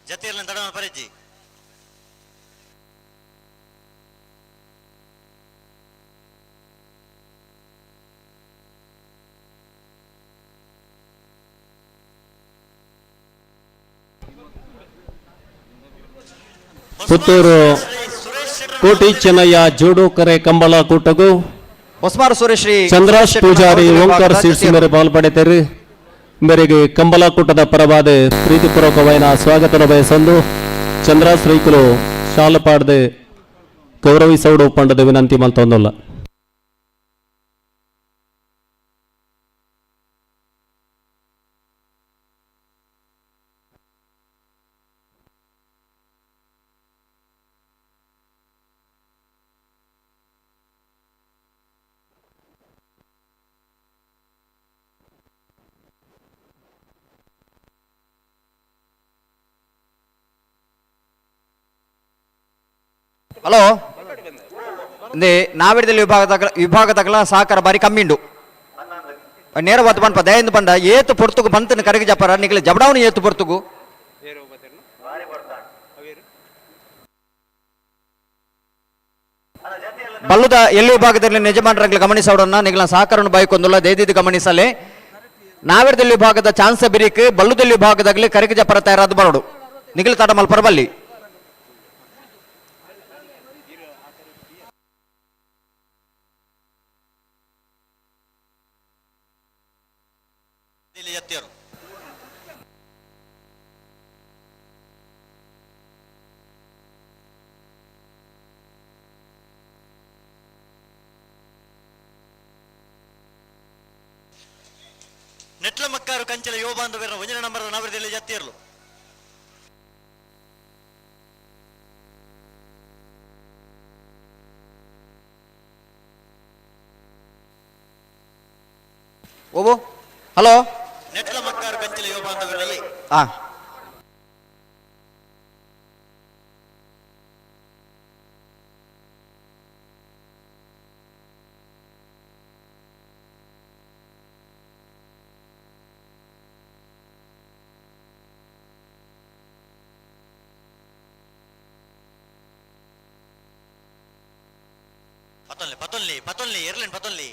ಜತಿ ಇರ್ಲಿ ತಡ ಪರಿಜ್ಜಿ ಪುತ್ತೂರು ಕೋಟಿ ಚೆನ್ನಯ್ಯ ಜೋಡು ಕರೆ ಕಂಬಳ ಕೂಟಗೂ ಹೊಸಮಾರು ಸುರೇಶ್ ಶ್ರೀ ಚಂದ್ರಾಶ್ ಪೂಜಾರಿ ಓಂಕಾರ శీర్షి ಮೇರೆ ಪಾಲ್ಪಡೆತರು ಮೇರೆಗೆ ಕಂಬಳ ಕೂಟದ ಪರವಾದ ಪ್ರೀತಿಪೂರ್ವಕమైన ಸ್ವಾಗತನ ಬಯಸಂದು ಚಂದ್ರಾಶ್ ರೈಕುಲು ಶಾಲು ಪಾಡ್ದು ಗೌರವಿಸೋಡು ಪಂಡದ ವಿನಂತಿ ಮಲ್ತೊಂದುಲ್ಲ. ಹಲೋ ಇಂದೇ ನಾವಿಡದಲ್ಲಿ ವಿಭಾಗದಾಗಲ ಸಹಕಾರ ಬಾರಿ ಕಮ್ಮಿ ಉಂಡು ನೇರ ಬತ್ತು ಪಂಪ ದಯಂದು ಪಂಡ ಏತು ಪೊರ್ತುಗು ಬಂತನ ಕರೆಗೆ ಜಪರ ನಿಗಲ ಜಬಡಾವಣಿ ಏತು ಪೊರ್ತುಗು ಬಲ್ಲುದ ಎಲ್ಲಿ ವಿಭಾಗದಲ್ಲಿ ಯಜಮಾನರಾಗಲಿ ಗಮನಿಸೋಡನ್ನ ನಿಗಲ ಸಹಕಾರವನ್ನು ಬೈಕೊಂದುಲ್ಲ ದಯದಿದ್ದು ಗಮನಿಸಲೇ ನಾವಿಡದಲ್ಲಿ ವಿಭಾಗದ ಚಾನ್ಸ್ ಬಿರಿಕ್ ಬಲ್ಲುದಲ್ಲಿ ವಿಭಾಗದಾಗಲಿ ಕರೆಗೆ ಜಪರ ತಯಾರಾದ ಬರೋಡು ನಿಗಲ ತಡ ಮಲ್ಪರ ಬಲ್ಲಿ ಎತ್ತಿಯರು ನೆಟ್ಲ ಮಕ್ಕಾರು ಕಂಚಲ ಯೋಬಾಂಧವರ ಒಂಜನ ನಂಬರ್ ನವರದಲ್ಲಿ ಎತ್ತಿಯರ್ಲು ಓಬೋ ಹಲೋ ನೆಟ್ಲ ಮಕ್ಕಾರು ಕಂಚಲ ಯೋಬಾಂಧವರಲ್ಲಿ ಹಾ ಪತ್ತೊನ್ಲಿ ಎರ್ಲೆನ್ ಪತ್ತೊನ್ಲಿ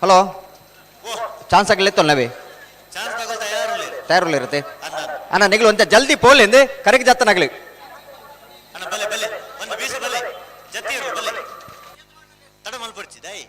ಹಲೋ ಚಾನ್ಸ್ ಆಗಲಿತ್ತು ನವೇ ಚಾನ್ಸ್ ತಗೊಳ್ತಾ ಯಾರು ತಯಾರುಲ್ಲ ಇರುತ್ತೆ ಅಣ್ಣ ನಿಗ್ಲು ಒಂತ ಜಲ್ದಿ ಪೋಲೆಂದು ಕರೆಗೆ ಜತ್ತನಾಗ್ಲಿ ಅಣ್ಣ ಬಲೆ ಬಲೆ ಒಂದು ಬೀಸ ಬಲೆ ಜತ್ತಿಯರು ಬಲೆ ತಡ ಮಲ್ಪಡ್ಚಿದಾಯಿ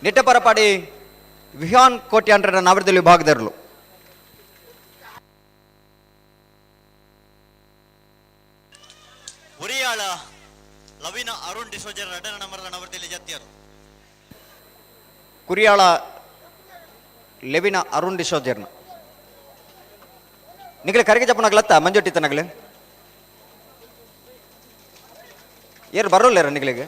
ನಿಟ್ಟಪರಪಾಡಿ ವಿಹಾನ್ ಕೋಟೆ ಅಂಡ್ರ ನವರದಲ್ಲಿ ವಿಭಾಗದರ್ಲು ಉರಿಯಾಳ ಲವಿನ ಅರುಣ್ ಡಿಸೋಜರ್ ನಟನ ನಂಬರ್ ನವರದಲ್ಲಿ ಜತ್ತಿಯರು ಕುರಿಯಾಳ ಲೆವಿನ ಅರುಣ್ ಡಿಸೋಜರ್ನ ನಿಗಲೆ ಕರೆಗೆ ಜಪ್ಪನಾಗ್ಲತ್ತ ಮಂಜೊಟ್ಟಿತನಾಗ್ಲೆ ಏರು ಬರೋಲ್ಲೇರ ನಿಗಲಿಗೆ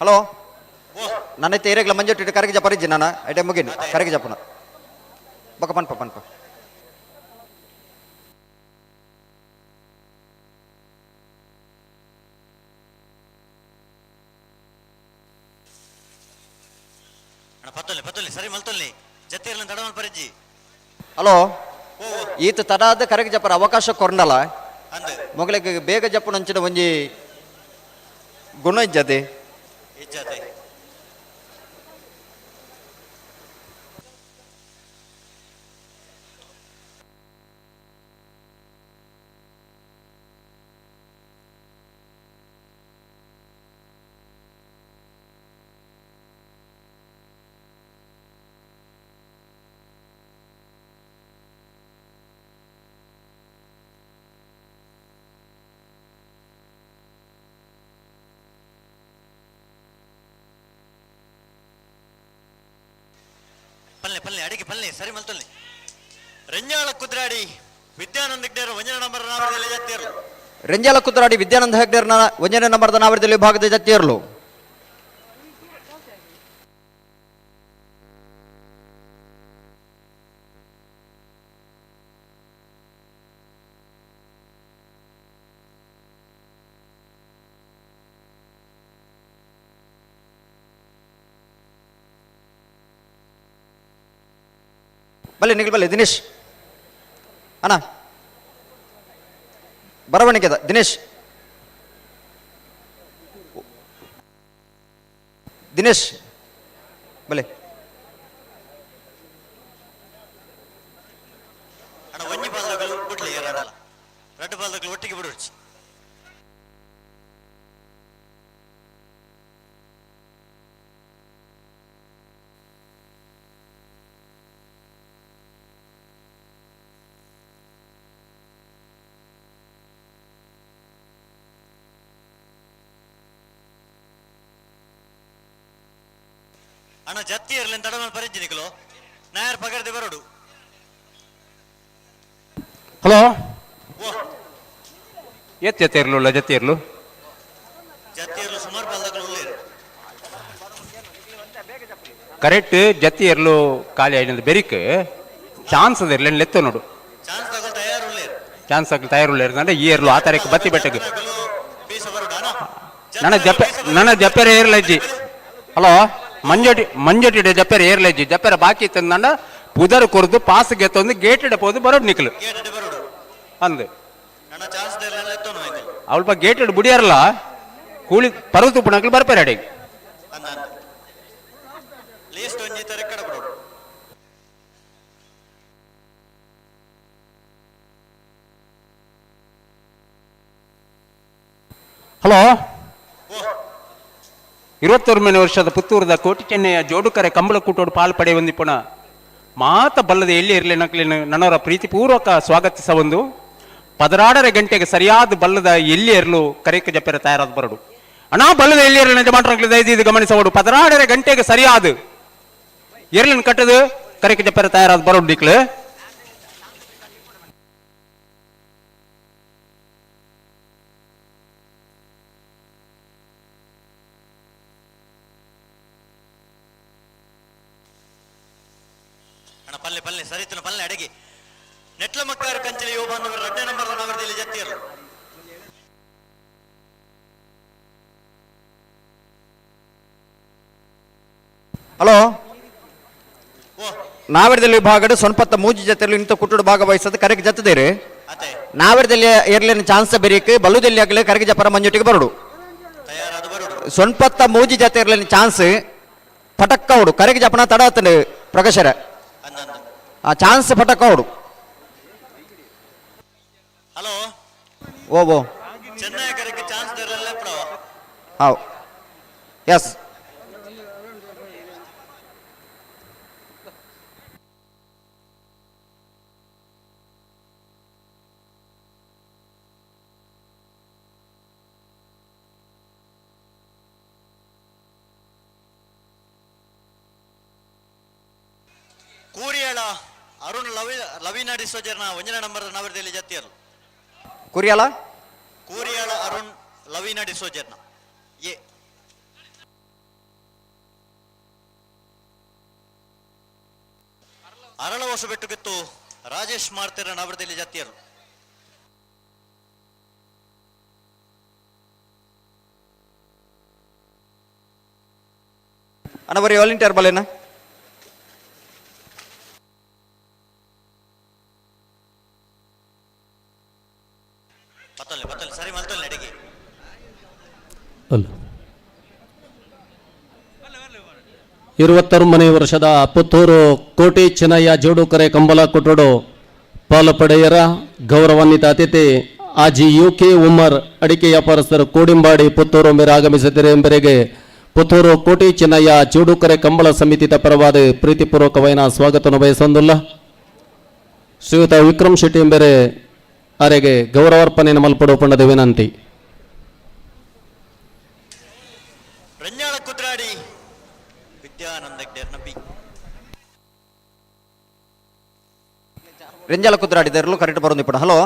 ಹಲೋ ನನ್ನ ತೇರೆಗ್ಲ ಮಂಜೊಟ್ಟಿಟ್ಟು ಕರೆಗೆ ಜಪರಿಜ್ಜಿ ನಾನು ಐಟೆ ಮುಗಿನಿ ಕರೆಗೆ ಜಪ್ಪನ ಬಕ ಪನ್ಪ ಸರಿ ಮಲ್ತೊಲ್ಲಿ ಜತ್ತಿರ್ಲ ತಡಮಲ್ ಪರಿಜ್ಜಿ ಹಲೋ ಈತ ತಡಾದ ಕರೆಗೆ ಜಪ್ಪರ ಅವಕಾಶ ಕೊರಂಡಲ್ಲ ಮೊಗಲಿಗೆ ಬೇಗ ಜಪ್ಪು ನಂಚಿನ ಒಂಜಿ ಗುಣ ಇಜ್ಜತೆ ಇಜ್ಜತೆ ಪಲ್ಲೆ ಅಡಿಗೆ ಪಲ್ಲೆ ಸರಿ ಮಲ್ತೊಲ್ಲಿ ರೆಂಜಾಳ ಕುದ್ರಾಡಿ ವಿದ್ಯಾನಂದ ಹೆಗ್ಡೇರ್ ವಂಜನ ನಂಬರ್ ನಾವರದಲ್ಲಿ ಜತ್ತಿರ್ಲು ರೆಂಜಾಲ ಕುದ್ರಾಡಿ ವಿದ್ಯಾನಂದ ಹೆಗ್ಡೇರ್ನ ವಂಜನೆ ನಂಬರ್ದ ನಾವರದಲ್ಲಿ ವಿಭಾಗದ ಜತ್ತಿರ್ಲು ಬಲ್ಲೆ ನಿಖಿಲ್ ಬಲ್ಲೆ ದಿನೇಶ್ ಅಣ್ಣ ಬರವಣಿಗೆದ ದಿನೇಶ್ ಬಲ್ಲೆ ಅಣ್ಣ ಒಂಜಿ ಬಾಲ್ದಗಳು ಬಿಡ್ಲಿ ಎರಡಲ್ಲ ಎರಡು ಬಾಲ್ದಗಳು ಒಟ್ಟಿಗೆ ಬಿಡುವರ್ಚಿ ಅಣ್ಣ ಜತ್ತಿ ಇರ್ಲಿ ತಡಮಲ್ ಪರಿಜ್ಜಿ ನಿಖಲು ನಾಯರ್ ಪಗರ್ದೆ ಬರೋಡು ಹಲೋ ಜತ್ತಿ ಇರ್ಲು ಜತ್ತಿ ಇರ್ಲು ಸುಮಾರು ಬಾಲ್ದಗಳು ಉಳ್ಳೇರು ಕರೆಕ್ಟ್ ಜತ್ತಿ ಇರ್ಲು ಖಾಲಿ ಆಯ್ನದು ಬೆರಿಕ್ ಚಾನ್ಸ್ ಅದ ಇರ್ಲಿ ಲೆತ್ತ ನೋಡು ಚಾನ್ಸ್ ತಗೊಳ್ತಾ ತಯಾರು ಉಳ್ಳೇರು ಚಾನ್ಸ್ ಆಗಲಿ ತಯಾರುಳ್ಳೇರು ಅಂದ್ರೆ ಈ ಇರ್ಲು ಆ ತಾರೀಕು ಬತ್ತಿ ಬೆಟ್ಟಗೆ ಬೀಸ ಬರೋಡು ಅಣ್ಣ ನನ್ನ ಜಪ್ಪೆರ ಏರ್ಲಜ್ಜಿ ಹಲೋ ಮಂಜೋಟಿ ಜಪ್ಪೆರ ಏರ್ಲಜ್ಜಿ ಜಪ್ಪೆರ ಬಾಕಿ ತಂದ ಪುದರ್ ಕೊರ್ದು ಪಾಸ್ ಗೆತ್ತೊಂದು ಗೇಟೆಡ್ ಪೋದು ಬರೋಡು ನಿಕ್ಲು ಗೇಟೆಡ್ ಬರೋಡು ಅಂದು ಅಣ್ಣ ಚಾನ್ಸ್ ದೇರ್ಲ ಎತ್ತೋನು ಆಯ್ತು ಅವಲ್ಪ ಗೇಟೆಡ್ ಬುಡಿಯಾರಲ್ಲ ಕೂಲಿ ಪರ್ವತ ಪುಣಕ್ಲು ಬರ್ಪೇರ ಅಡಿ ಅಂದ ಲೀಸ್ಟ್ ಒಂಜಿ ತರ ಕಡ ಬರೋಡು ಹಲೋ 21ನೇ ವರ್ಷದ ಪುತ್ತೂರದ ಕೋಟಿ ಚೆನ್ನೈಯ ಜೋಡುಕರೆ ಕಂಬಳ ಕೂಟೋಡು ಪಾಲು ಪಡೆ ಹೊಂದಿಪುಣ ಮಾತ ಬಲ್ಲದ ಎಲ್ಲಿ ಇರಲಿ ನಕ್ಲಿನ ನನ್ನವರ ಪ್ರೀತಿಪೂರ್ವಕ ಸ್ವಾಗತಿಸ ಒಂದು 16 ಗಂಟೆಗೆ ಸರಿಯಾದ ಬಲ್ಲದ ಎಲ್ಲಿ ಇರಲು ಕರೆಕ ಜಪ್ಪೆರ ತಯಾರಾದ ಬರಡು ಅಣ್ಣ ಬಲ್ಲದ ಎಲ್ಲಿ ಇರಲಿ ನಿಜ ಮಾಟ್ರಾಗ್ಲಿ ದಯವಿದು ಗಮನಿಸಬಹುದು 16 ಗಂಟೆಗೆ ಸರಿಯಾದ ಎರ್ಲಿನ ಕಟ್ಟದು ಕರೆಕ ಜಪ್ಪೆರ ತಯಾರಾದ ಬರಡು ನಿಕ್ಲು ಪಲ್ಲೆ ಸರಿತನ ಪಲ್ಲೆ ಅಡಗಿ ನೆಟ್ಲ ಮಕ್ಕಾರ ಕಂಚಲಿ ಯುವ ಬಾಂಧವರು 2ನೇ ನಂಬರ್ ನಾವರದಲ್ಲಿ ಜತ್ತಿಯರು ಹಲೋ ನಾವರದಲ್ಲಿ ವಿಭಾಗದ ಸೊನ್ಪತ್ತ ಮೂಜಿ ಜೊತೆಯಲ್ಲಿ ಇಂಥ ಕುಟ್ಟುಡು ಭಾಗವಹಿಸೋದು ಕರೆಗೆ ಜತ್ತದೇರಿ ನಾವರದಲ್ಲಿ ಏರ್ಲಿನ ಚಾನ್ಸ್ ಬೆರೀಕ್ ಬಲ್ಲುದಲ್ಲಿ ಆಗಲಿ ಕರೆಗೆ ಜಪರ ಮಂಜುಟಿಗೆ ಬರಡು ಸೊನ್ಪತ್ತ ಮೂಜಿ ಜೊತೆ ಇರ್ಲಿನ ಚಾನ್ಸ್ ಪಟಕ್ಕ ಹುಡು ಕರೆಗೆ ಜಪನ ತಡ ಆತನ ಪ್ರಕಾಶರ ಆ ಚಾನ್ಸ್ ಪಟಕ್ಕ ಹುಡು ಹಲೋ ಓ ಚೆನ್ನೈ ಕರೆಗೆ ಚಾನ್ಸ್ ದೇರಲ್ಲ ಪಡವ ಹೌ ಎಸ್ ಕೂರಿಯಾಳ ಅರುಣ್ ಲವಿನಾಡಿ ಸೋಜರ್ನ 1ನೇ ನಂಬರ್ ನಾವರದಲ್ಲಿ ಜತ್ತಿಯರು ಕೂರಿಯಾಳ ಅರುಣ್ ಲವಿನಾಡಿ ಸೋಜರ್ನ ಎ ಅರಳ ವರ್ಷ ಬೆಟ್ಟುಗಿತ್ತು ರಾಜೇಶ್ ಮಾರ್ತಿರ ನಾವರದಲ್ಲಿ ಜತ್ತಿಯರು ಅಣ್ಣ ಬರೀ ವಾಲಂಟಿಯರ್ ಬಲೇನ 21 ವರ್ಷದ ಪುತ್ತೂರು ಕೋಟಿ ಚಿನ್ನಯ್ಯ ಜೋಡುಕರೆ ಕಂಬಲ ಕೊಟ್ಟೋಡು ಪಾಲು ಪಡೆಯರ ಗೌರವಾನ್ವಿತ ಅತಿಥಿ ಆಜಿ ಯುಕೆ ಉಮ್ಮರ್ ಅಡಿಕೆ ವ್ಯಾಪಾರಸ್ಥರು ಕೋಡಿಂಬಾಡಿ ಪುತ್ತೂರು ಮೇರೆ ಆಗಮಿಸಿದರೆ ಎಂಬರಿಗೆ ಪುತ್ತೂರು ಕೋಟಿ ಚಿನ್ನಯ್ಯ ಜೋಡುಕರೆ ಕಂಬಳ ಸಮಿತಿಯ ಪರವಾದ ಪ್ರೀತಿಪೂರ್ವಕವಾದ ಸ್ವಾಗತವನ್ನು ಬಯಸೊಂದುಲ್ಲ. ಶ್ರೀಯುತ ವಿಕ್ರಮ್ ಶೆಟ್ಟಿ ಎಂಬರೆ ಅವರಿಗೆ ಗೌರವಾರ್ಪಣೆಯನ್ನು ಮಲ್ಪಡುವ ಪಂಡದ ವಿನಂತಿ. ರಂಜಾಳ ಕುದ್ರಾಡಿ ವಿದ್ಯಾನಂದ ರೆಂಜಾಲ ಕುದ್ರಾಡಿದರ್ಲು ಕರೆಕ್ಟ್ ಬರೋದು ಇಪ್ಪಡ. ಹಲೋ,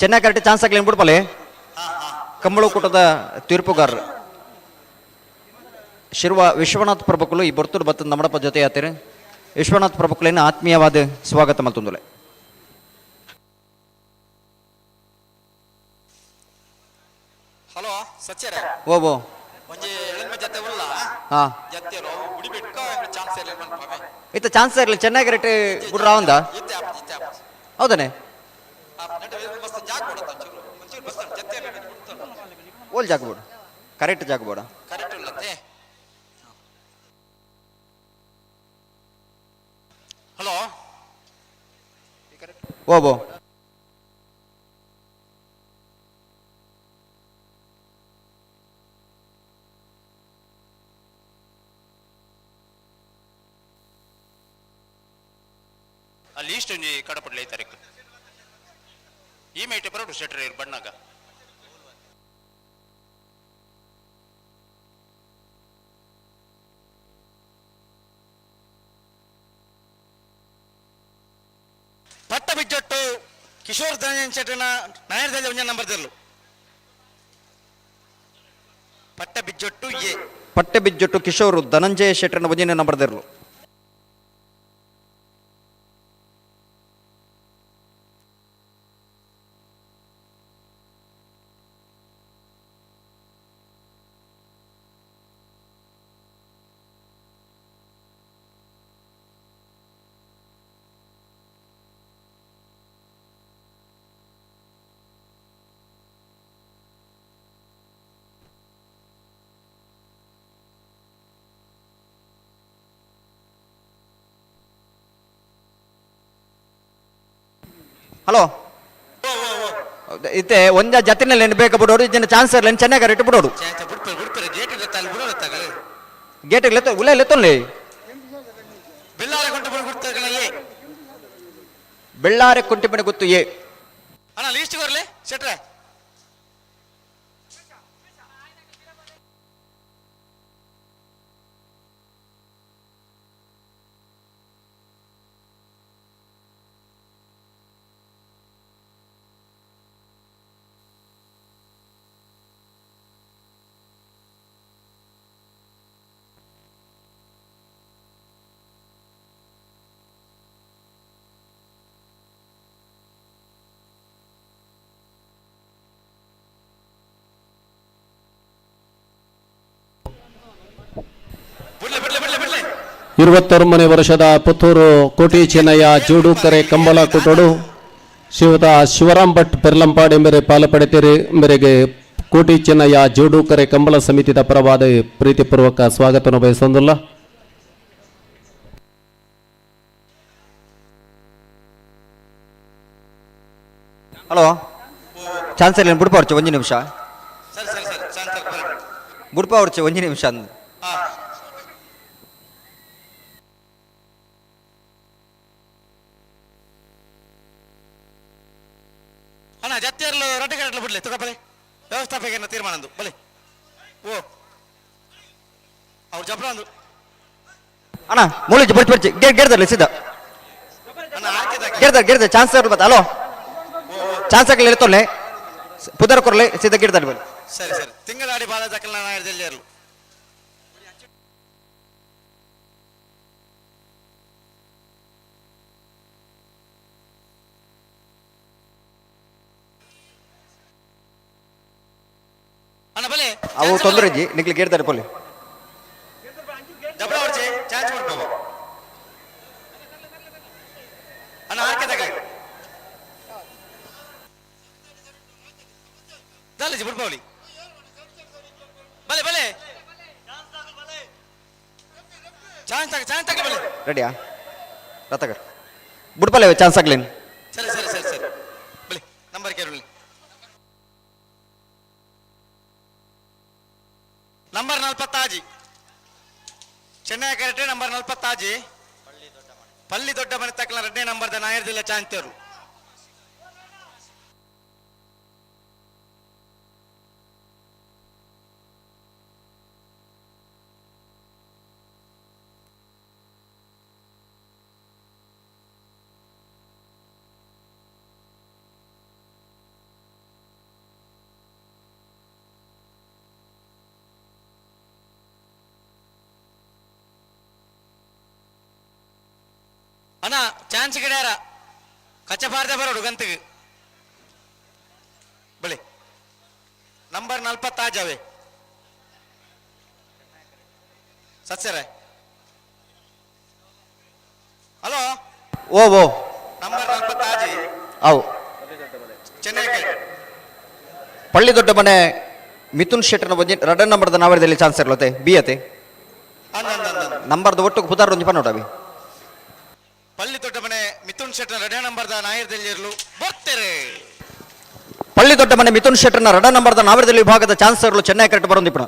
ಚೆನ್ನಾಗಿ ಕರೆಕ್ಟ್ ಚಾನ್ಸ್ ಆಗ್ಲಿ ಬಿಡ್ಪಲೆ. ಕಂಬಳು ಕೂಟದ ತೀರ್ಪುಗಾರರು ವಿಶ್ವನಾಥ್ ಪ್ರಭುಗಳು ಈ ಬರ್ತೂರು ಬತ್ತದ ನಮ್ಮಡಪ್ಪ ಜೊತೆ ಆತೀರಿ. ವಿಶ್ವನಾಥ್ ಪ್ರಭುಗಳೇನು ಆತ್ಮೀಯವಾದ ಸ್ವಾಗತ ಮಲ್ತೊಂದುಲೆ. ಹಲೋ ಸಚ್ಚರ ಓ ಒಂಜಿ ಎಳಮ ಜತೆ ಉಲ್ಲ ಹಾ ಜತೆರೋ ಗುಡಿ ಬಿಟ್ಕ ಚಾನ್ಸ್ ಇಲ್ಲ ಮನ್ಪಾವೆ ಇತ್ತ ಚಾನ್ಸ್ ಇರಲಿ. ಚೆನ್ನಾಗಿ ರೇಟ್ ಬಿಡ್ರ ಅವಂದ ಇತ್ತೆ ಆಪ್ ಹೌದಾನೆ. ನಟ ಬಸ್ ಜಾಗ ಕೊಡತ ಚೂರು ಒಂಚೂರು ಬಸ್ ಜತೆ ಇಲ್ಲ ಬಿಡ್ತಾರ ಓಲ್ ಜಾಗ ಬೋಡ, ಕರೆಕ್ಟ್ ಜಾಗ ಬೋಡ. ಕರೆಕ್ಟ್ ಇಲ್ಲತೆ. ಹಲೋ ಓ ಅಲ್ಲಿ ಇಷ್ಟು ಒಂಜಿ ಕಡಪಡ್ಲೆ ಐತಾರೆಕ್ ಈ ಮೇಟೆ ಬರೋಡು ಶೆಟ್ರ ಇರ್ ಬಣ್ಣಾಗ ಪಟ್ಟ ಬಿಜ್ಜೊಟ್ಟು ಕಿಶೋರ್ ಧನಂಜಯ ಶೆಟ್ಟನ ನಾಯರ್ದಲ್ಲಿ ಒಂಜ ನಂಬರ್ ದರ್ಲು ಪಟ್ಟ ಬಿಜ್ಜೊಟ್ಟು ಎ ಪಟ್ಟೆ ಬಿಜ್ಜೊಟ್ಟು ಕಿಶೋರ್ ಧನಂಜಯ ಶೆಟ್ಟರ್ನ ಒಂಜಿನ ನಂಬರ್ ದರ್ಲು. ಹಲೋ, ಇತ್ತೆ ಒಂದ ಜತಿನಲ್ಲಿ ಬೇಕಾ ಬಿಡೋರು ಇದನ್ನ ಚಾನ್ಸ್ ಇರಲಿ ಚೆನ್ನಾಗಿ ರೇಟ್ ಬಿಡೋರು. ಗೇಟ್ ಉಲ್ಲ ಲೆತ್ತೊನ್ಲಿ ಬೆಳ್ಳಾರೆ ಕುಂಟಿಪಣೆ ಗೊತ್ತು ಏ ಅಣ್ಣ ಲೀಸ್ಟ್ ಬರ್ಲಿ ಶೆಟ್ರೆ. ಇರುವತ್ತೊಂಬನೇ ವರ್ಷದ ಪುತ್ತೂರು ಕೋಟಿ ಚಿನ್ನಯ್ಯ ಜೋಡುಕರೆ ಕಂಬಳ ಕೊಟ್ಟೋಡು ಶ್ರೀಯುತ ಶಿವರಾಮ್ ಭಟ್ ಪೆರ್ಲಂಪಾಡಿ ಮೇರೆ ಪಾಲು ಪಡೆತೀರಿ. ಮೇರೆಗೆ ಕೋಟಿ ಚಿನ್ನಯ್ಯ ಜೋಡುಕರೆ ಕಂಬಳ ಸಮಿತಿಯ ಪರವಾದ ಪ್ರೀತಿಪೂರ್ವಕ ಸ್ವಾಗತವನ್ನು ಬಯಸೊಂದಿಲ್ಲ. ಹಲೋ, ಚಾನ್ಸ್ ಇಲ್ಲ ಬಿಡ್ಪ ಅವ್ರಚೆ ಒಂಜಿ ನಿಮಿಷ ಬಿಡ್ಪ ಅವ್ರಚೆ ಒಂಜಿ ನಿಮಿಷ ಅಂದ್ ಅಣ್ಣ ಜತ್ತೆರ್ಲು ರೊಟ್ಟಿ ಕಟ್ಟಲು ಬಿಡ್ಲಿ ತುಕಪಲೆ ವ್ಯವಸ್ಥಾಪಕ ತೀರ್ಮಾನ ಅಂದು ಬಲೆ ಓ ಅವ್ರು ಜಬ್ರ ಅಂದು ಅಣ್ಣ ಮೂಲಿಜ್ ಬಿಡ್ತು ಬಿಡ್ಚಿ ಗೆಡ್ದಲ್ಲಿ ಸಿದ್ಧ ಗೆಡ್ದ ಚಾನ್ಸ್ ಬತ್ತ. ಹಲೋ, ಚಾನ್ಸ್ ಆಗಲಿ ಇರ್ತೊಲ್ಲೆ ಪುದರ್ ಕೊರ್ಲೆ ಸಿದ್ಧ ಗಿಡ್ದಲ್ಲಿ ಬಲ್ಲಿ. ಸರಿ ಸರಿ ತಿಂಗಳಾಡಿ ಬಾಲ ದಕ್ಕಲ ನಾಯರ್ದಲ್ಲಿ ಇರಲು ಅಣ್ಣ ಬಲೆ ಅವು ತೊಂದರೆ ಇಜ್ಜಿ ನಿಕ್ಲಿ ಗೆಡ್ದಾರೆ ಪೊಲ್ಲಿ ಜಬ್ರ ಹೊಡ್ಚೆ ಚಾನ್ಸ್ ಮಾಡ್ಕೋ ಅಣ್ಣ ಆರ್ಕೆ ತಗಲಿ ದಾಲಿಜಿ ಬಿಡ್ಬಾವಲಿ ಬಲೆ ಬಲೆ ಚಾನ್ಸ್ ತಗೊಳ್ಳಿ ಬಲೆ ರೆಡಿಯಾ ರತಕರ್ ಬುಡ್ಪಲ್ಲೆ ಚಾನ್ಸ್ ಆಗ್ಲೇನು ಸರಿ ಸರಿ ಸರಿ ಸರಿ ಬಲೆ ನಂಬರ್ ಕೇಳಿ ನಂಬರ್ 40 ಚೆನ್ನೈ ಕರೆಕ್ಟ್ ನಂಬರ್ 40 ಪಲ್ಲಿ ದೊಡ್ಡ ಮನೆ ತಕ್ಕಲ 2ನೇ ನಂಬರ್ದ ನಾಯರ್ದಿಲ್ಲ ಚಾಂತರು ಅಣ್ಣ ಚಾನ್ಸ್ ಗಿಡ್ಯಾರ ಕಚ್ಚಪಾರ್ದೆ ಬರೋಡು ಗಂತಿಗೆ ಬಳಿ ನಂಬರ್ 40 ಅವೆ ಸತ್ಸರ ಹಲೋ ಓ ನಂಬರ್ 40 ಅವು ಚೆನ್ನೈ ಪಳ್ಳಿ ದೊಡ್ಡ ಮನೆ ಮಿಥುನ್ ಶೆಟ್ಟರ್ನ ಬಂದು 2 ನಂಬರ್ದ ನಾವರದಲ್ಲಿ ಚಾನ್ಸ್ ಇರ್ಲತ್ತೆ ಬಿ ಅತೆ ನಂಬರ್ದ ಒಟ್ಟು ಪುದಾರ ಒಂಜಿ ಪನ್ನೋಟವಿ ಪಳ್ಳಿ ದೊಡ್ಡ ಮನೆ ಮಿಥುನ್ ಶೆಟ್ಟರ್ 2ನೇ ನಂಬರ್ದ ನಾಯರ್ದಲ್ಲಿ ಇರಲು ಬರ್ತಾರೆ ಪಳ್ಳಿ ದೊಡ್ಡ ಮನೆ ಮಿಥುನ್ ಶೆಟ್ಟರ್ನ 2 ನಂಬರ್ದ ನಾವರದಲ್ಲಿ ವಿಭಾಗದ ಚಾನ್ಸ್ ಇರಲು ಚೆನ್ನೈ ಕರೆಕ್ಟ್ ಬರೋದಿಪ್ಪಣ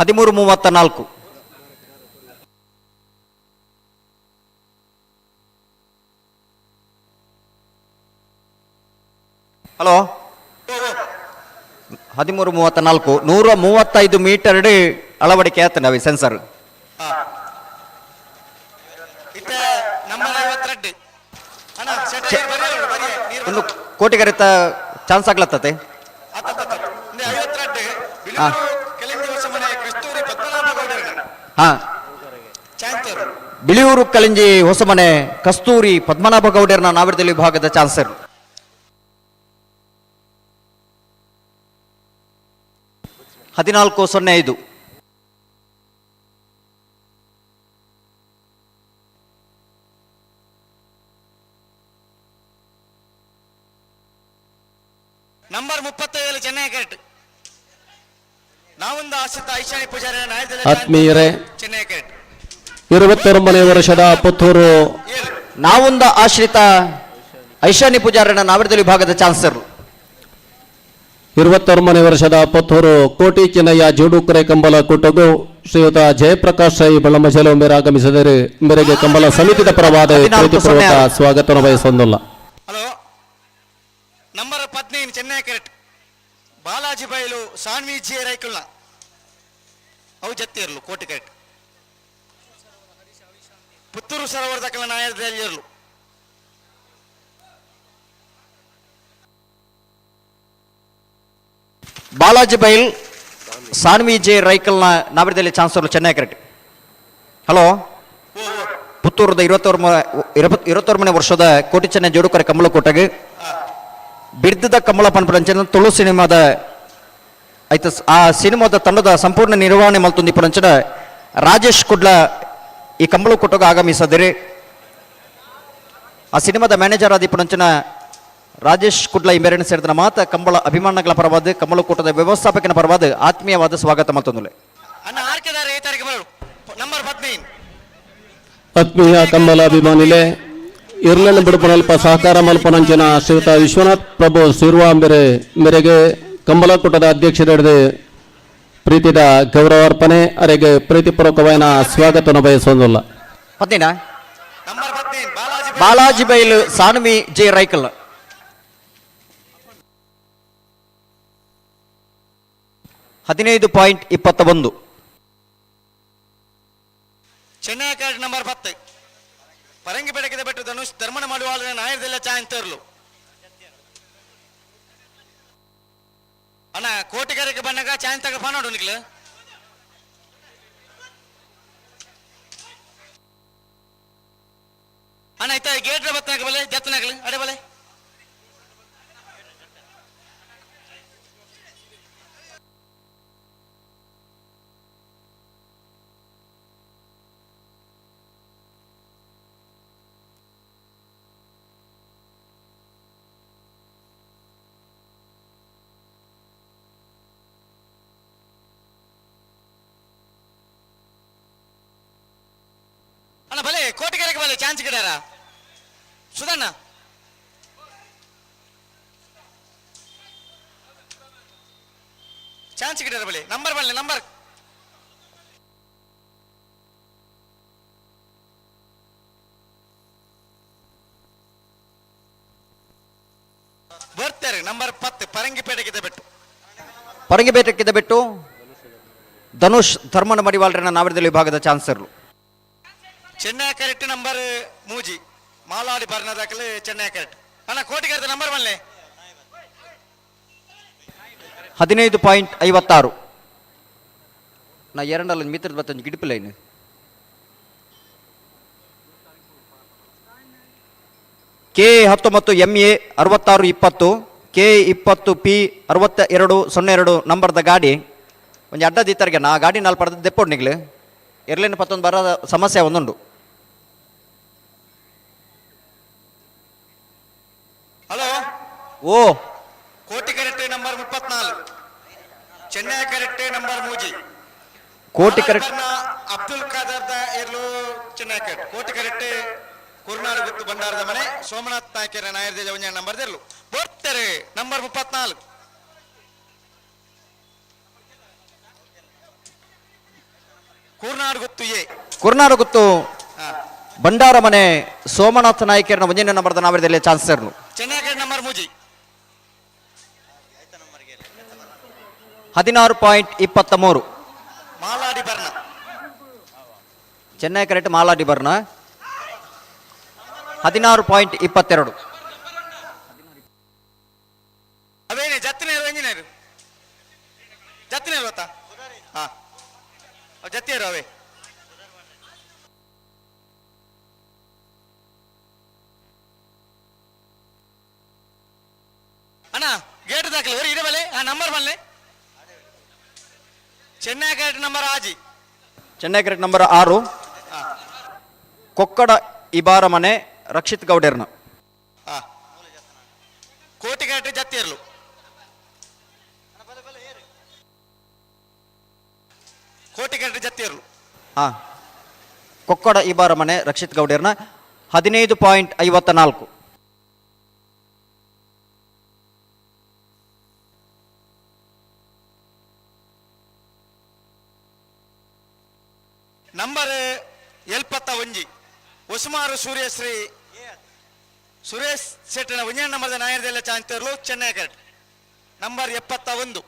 ಹದಿಮೂರು 34 ಹಲೋ 13:34 135 ಮೀಟರ್ ಅಳವಡಿಕೆ ಆಯ್ತು ನಾವೀ ಸೆನ್ಸರ್ ನಂಬರ್ 52 ಅಣ್ಣ ಶೆಟ್ಟರ್ ಒಂದು ಕೋಟಿಗರಿತ ಚಾನ್ಸ್ ಆಗ್ಲತ್ತತೆ 52 ಕೆಲಂಜಿ ವರ್ಷ ಮನೆ ಕಸ್ತೂರಿ ಪದ್ಮನಾಭ ಗೌಡರ ಹಾ ಚಾಂತರು ಬಿಳಿಯೂರು ಕಲಿಂಜಿ ಹೊಸಮನೆ ಕಸ್ತೂರಿ ಪದ್ಮನಾಭ ಗೌಡರ್ನ ನಾವರದಲ್ಲಿ ವಿಭಾಗದ ಚಾನ್ಸರ್ 14:05 ನಂಬರ್ 37 ಚೆನ್ನೈ ಕರೆಕ್ಟ್ ನಾವೊಂದು ಆಶ್ರಿತ ಐಶಾನಿ ಪೂಜಾರಿ ಆತ್ಮೀಯರೇ ಚೆನ್ನೈ ಕರೆಕ್ಟ್ 29ನೇ ವರ್ಷದ ಪುತ್ತೂರು ನಾವೊಂದ ಆಶ್ರಿತ ಐಶಾನಿ ಪೂಜಾರನ ನಾವರದಲ್ಲಿ ವಿಭಾಗದ ಚಾನ್ಸರ್ 29ನೇ ವರ್ಷದ ಪುತ್ತೂರು ಕೋಟಿ ಚೆನ್ನಯ್ಯ ಜೋಡುಕರೆ ಕಂಬಲ ಕೊಟ್ಟಗು ಶ್ರೀಯುತ ಜಯಪ್ರಕಾಶ್ ರೈ ಬಳ್ಳಮಜಲು ಮೇರೆ ಆಗಮಿಸಿದರೆ ಮೇರೆಗೆ ಕಂಬಲ ಸಮಿತಿದ ಪರವಾದ ಪ್ರೀತಿಪೂರ್ವಕ ಸ್ವಾಗತ ಬಯಸೊಂದಿಲ್ಲ. ಹಲೋ ನಂಬರ್ 15 ಚೆನ್ನೈ ಕರೆಕ್ಟ್ ಬಾಲಾಜಿ ಬೈಲು ಸಾನ್ವಿ ಜಿ ರೈಕುಲ್ನ ಅವು ಜತ್ತಿ ಇರಲು ಕೋಟಿ ಕರೆಕ್ಟ್ ಪುತ್ತೂರು ಸರೋವರ ದಕ್ಕಲ ನಾಯರ್ದಲ್ಲಿ ಇರಲು ಬಾಲಾಜಿ ಬೈಲ್ ಸಾನ್ವಿ ಜೆ ರೈಕಲ್ನ ನಾವರದಲ್ಲಿ ಚಾನ್ಸರ್ ಚೆನ್ನೈ ಕರೆಕ್ಟ್ ಹಲೋ ಪುತ್ತೂರದ 21ನೇ ವರ್ಷದ ಕೋಟಿ ಚೆನ್ನೈ ಜೋಡುಕರೆ ಕಂಬಳ ಕೊಟ್ಟಾಗ ಬಿಡ್ದದ ಕಂಬಳ ಪಂಪರಂಚನ ತುಳು ಸಿನಿಮಾದ ಆಯ್ತು ಆ ಸಿನಿಮಾದ ತಂಡದ ಸಂಪೂರ್ಣ ನಿರ್ವಹಣೆ ಮಲ್ತೊಂದಿ ಪರಂಚನ ರಾಜೇಶ್ ಕುಡ್ಲ ಈ ಕಂಬಳ ಕೊಟ್ಟಾಗ ಆಗಮಿಸಿದರೆ ಆ ಸಿನಿಮಾದ ಮ್ಯಾನೇಜರ್ ಆದಿ ಪರಂಚನ ರಾಜೇಶ್ ಕುಡ್ಲ ಈ ಮೇರೆನ ಸೇರಿದ ಮಾತ ಕಂಬಳ ಅಭಿಮಾನಗಳ ಪರವಾದ ಕಂಬಳ ಕೂಟದ ವ್ಯವಸ್ಥಾಪಕನ ಪರವಾದ ಆತ್ಮೀಯವಾದ ಸ್ವಾಗತ ಮತ್ತೊಂದು ಅಣ್ಣ ಆರ್ಕೆದಾರ ಈ ತಾರೀಕು ಬರೋಡು ನಂಬರ್ 15 ಆತ್ಮೀಯ ಕಂಬಲ ಅಭಿಮಾನಿಲೆ ಇರ್ಲೆನ್ ಬಿಡುಪನಲ್ಪ ಸಹಕಾರ ಮಲ್ಪನಂಚಿನ ಶ್ರೀಯುತ ವಿಶ್ವನಾಥ್ ಪ್ರಭು ಸಿರುವಾಂಬೆರೆ ಮೇರೆಗೆ ಕಂಬಲ ಕೂಟದ ಅಧ್ಯಕ್ಷರಿಡಿದು ಪ್ರೀತಿದ ಗೌರವಾರ್ಪಣೆ ಅರೆಗೆ ಪ್ರೀತಿಪೂರ್ವಕವಾದ ಸ್ವಾಗತವನ್ನು ಬಯಸೋದಿಲ್ಲ. 15 ನಂಬರ್ 15 ಬಾಲಾಜಿ ಬೈಲ್ ಸಾನ್ವಿ ಜೆ ರೈಕಲ್ 15.21 ಚೆನ್ನೈ ಕಾರ್ಡ್ ನಂಬರ್ 10 ಪರಂಗಿ ಬೆಳಕಿದ ಬೆಟ್ಟು ಧನುಷ್ ಧರ್ಮಣ ಮಾಡುವ ನಾಯರ್ದೆಲ್ಲ ಚಾಂತರ್ಲು ಅಣ್ಣ ಕೋಟಿಗಾರಿಕೆ ಬಣ್ಣಗ ಚಾಯ್ ತಗ ಪಾನೋಡು ನಿಕ್ಲು ಅಣ್ಣ ಇತ್ತ ಗೇಟ್ ಬತ್ತನಾಗ ಬಲೆ ಜತ್ತನಾಗಲಿ ಅಡೆ ಬಲೆ ಅಣ್ಣ ಬಲೆ ಕೋಟಿಗೆರೆಗೆ ಬಲೆ ಚಾನ್ಸ್ ಗಿಡಾರ ಸುಧಣ್ಣ ಚಾನ್ಸ್ ಗಿಡಾರ ಬಲೆ ನಂಬರ್ ಬಲ್ಲೆ ನಂಬರ್ ಬರ್ತಾರೆ ನಂಬರ್ 10 ಪರಂಗಿಪೇಟೆಗಿದ್ದ ಬಿಟ್ಟು ಪರಂಗಿಪೇಟೆಗಿದ್ದ ಬಿಟ್ಟು ಧನುಷ್ ಧರ್ಮನ ಮಡಿವಾಳ್ರನ್ನ ನಾವಿರದಲ್ಲಿ ವಿಭಾಗದ ಚಾನ್ಸರ್ಲು ಚೆನ್ನೈ ಕರೆಕ್ಟ್ ನಂಬರ್ ಮೂಜಿ ಮಾಲಾಡಿ ಬರ್ನದಾಕಲು ಚೆನ್ನೈ ಕರೆಕ್ಟ್ ಅಣ್ಣ ಕೋಟಿಗೆರೆ ನಂಬರ್ ಬಲ್ಲೆ 15.56 ನಾ ಎರಡಲ್ಲ ಮಿತ್ರದ ಬತ್ತೊಂದು ಗಿಡಿಪಿಲ್ಲ ಇನ್ನು K19 MA 6620 K20P 6202 ನಂಬರ್ದ ಗಾಡಿ ಒಂದು ಅಡ್ಡದಿತ್ತರಿಗೆ ನಾ ಗಾಡಿ ನಾಲ್ ಪಡೆದ ದೆಪ್ಪೊಡ್ ನಿಗ್ಲು ಎರಲೇನು ಪತ್ತೊಂದು ಬರೋದ ಸಮಸ್ಯೆ ಒಂದುಂಡು. ಹಲೋ ಓ ಕೋಟಿ ಕರೆಕ್ಟ್ ನಂಬರ್ 34 ಚೆನ್ನೈ ಕರೆಕ್ಟ್ ನಂಬರ್ ಮೂಜಿ ಕೋಟಿ ಕರೆಕ್ಟ್ ಅಬ್ದುಲ್ ಖಾದರ್ ಇರ್ಲು ಚೆನ್ನೈ ಕರೆಕ್ಟ್ ಕೋಟಿ ಕರೆಕ್ಟ್ ಕುರ್ನಾಡು ಗುತ್ತು ಬಂಡಾರದ ಮನೆ ಸೋಮನಾಥ್ ನಾಯ್ಕರ ನಾಯರ್ದೇಜ ಒಂಜ ನಂಬರ್ ಇರ್ಲು ಬರ್ತಾರೆ ನಂಬರ್ 34 ಕುರ್ನಾಡು ಗುತ್ತು ಬಂಡಾರ ಮನೆ ಸೋಮನಾಥ್ ನಾಯ್ಕರ್ನ ಮುಂಜಿನ ನಂಬರ್ದ ನಾವಿರದಲ್ಲಿ ಚಾನ್ಸರ್ನು ಚೆನ್ನೈ ಕರೆಕ್ಟ್ ನಂಬರ್ ಮೂಜಿ 16.23 ಮಾಲಾಡಿ ಬರ್ನ ಚೆನ್ನೈ ಕರೆಕ್ಟ್ ಮಾಲಾಡಿ ಬರ್ನ 16.22 ಅವೇನೆ ಜತ್ತಿನೇರು ಎಂಜಿನಿಯರ್ ಜತ್ತಿನೇರು ಗೊತ್ತಾ ಹಾ ಜತ್ತಿಯರು ಅವೇ ಅಣ್ಣ ಗೇಟ್ ದಾಖಲೆ ஒரு ಇಡಬಲೆ ಆ ನಂಬರ್ ಬಲ್ಲೆ ಚೆನ್ನೈ ಕರೆಕ್ಟ್ ನಂಬರ್ ಆಜಿ ಚೆನ್ನೈ ಕರೆಕ್ಟ್ ನಂಬರ್ 6 ಕೊಕ್ಕಡ ಇಬಾರ ಮನೆ ರಕ್ಷಿತ್ ಗೌಡರ್ನ ಕೋಟಿ ಕರೆಕ್ಟ್ ಜತ್ತಿಯರ್ಲು ಕೋಟಿ ಕರೆಕ್ಟ್ ಜತ್ತಿಯರ್ಲು ಕೊಕ್ಕಡ ಇಬಾರ ಮನೆ ರಕ್ಷಿತ್ ಗೌಡರ್ನ 15.54 ನಂಬರ್ 71 ಉಸ್ಮಾರು ಸೂರ್ಯಶ್ರೀ ಸುರೇಶ್ ಶೆಟ್ಟನ ಒಂಜನೇ ನಂಬರ್ದ ನಾಯರ್ದೆಲ್ಲ ಚಾಂತರ್ಲು ಚೆನ್ನೈ ಕರೆಕ್ಟ್ ನಂಬರ್ 71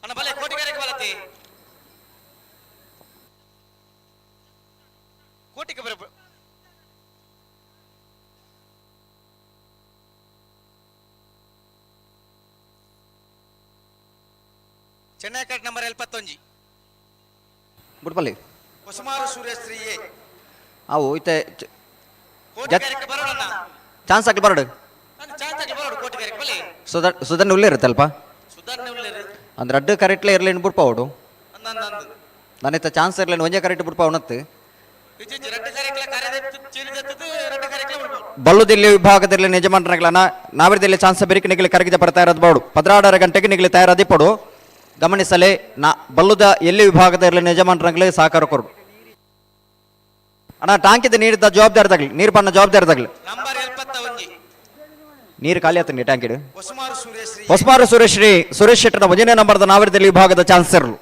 ಅಣ್ಣ ಬಲೆ ಕೋಟಿಗೆರೆಗೆ ಬರತ್ತೆ ಕೋಟಿಗೆ ಬರ ಚೆನ್ನೈ ಕರೆಕ್ಟ್ ನಂಬರ್ 71 ಬುಡ್ಪಲ್ಲಿ ಉಸ್ಮಾರು ಸೂರ್ಯಶ್ರೀ ಅವು ಇತ್ತೆ ಕೋಟಿಗೆರೆಗೆ ಬರೋಣ ಚಾನ್ಸ್ ಆಗ್ಲಿ ಬರಡು ಚಾನ್ಸ್ ಆಗಿ ಬರೋಡು ಕೋಟಿಗೆರೆಗೆ ಬಲೆ ಸುಧನ್ ಉಳ್ಳೇ ಇರುತ್ತಲ್ಪ ಸುಧಾರಣೆ ಉಳ್ಳೇರು ಅಂದ್ರೆ ಅಡ್ಡು ಕರೆಕ್ಟ್ಲೇ ಇರ್ಲೇನು ಬಿಡ್ಪಾವಡು ಅಂದಂದು ನನ್ನತ್ತ ಚಾನ್ಸ್ ಇರ್ಲೇನು ಒಂಜೇ ಕರೆಕ್ಟ್ ಬಿಡ್ಪಾವನತ್ತು ವಿಚಿತ್ರ ರೆಡ್ ಕರೆಕ್ಟ್ಲ ಕರೆದೆತ್ತು ಚೀರಿದೆತ್ತು ರೆಡ್ ಕರೆಕ್ಟ್ಲ ಬಿಡ್ಬೋದು ಬಲ್ಲುದಿಲ್ಲಿ ವಿಭಾಗದಲ್ಲಿ ನಿಜಮಂಡ್ರಗಳನ್ನ ನಾವಿರದಲ್ಲಿ ಚಾನ್ಸ್ ಬೆರಿಕೆ ನಿಗಲಿ ಕರಗಿದ ಬರ್ತಾ ಇರೋದು ಬಾಡು 16 ಗಂಟೆಗೆ ನಿಗಲಿ ತಯಾರಾದಿ ಪಡು ಗಮನಿಸಲೇ ಬಲ್ಲುದ ಎಲ್ಲಿ ವಿಭಾಗದಲ್ಲಿ ನಿಜಮಂಡ್ರಂಗ್ಲೆ ಸಹಕಾರ ಕೊಡು ಅಣ್ಣ ಟ್ಯಾಂಕಿದ ನೀರಿದ್ದ ಜವಾಬ್ದಾರಿದಾಗ್ಲಿ ನೀರು ಬಣ್ಣ ಜವಾಬ್ದಾರಿದಾಗ್ಲಿ ನಂಬರ್ 71 ನೀರು ಖಾಲಿ ಆತಂಗಿ ಟ್ಯಾಂಕಿಡು ಉಸ್ಮಾರು ಸೂರ್ಯಶ್ರೀ ಹೊಸಮಾರು ಸುರೇಶ್ ಶೆಟ್ಟರ ಒಂದನೇ ನಂಬರ್ದ ನಾವಿರದಲ್ಲಿ ವಿಭಾಗದ ಚಾನ್ಸರ್ಲು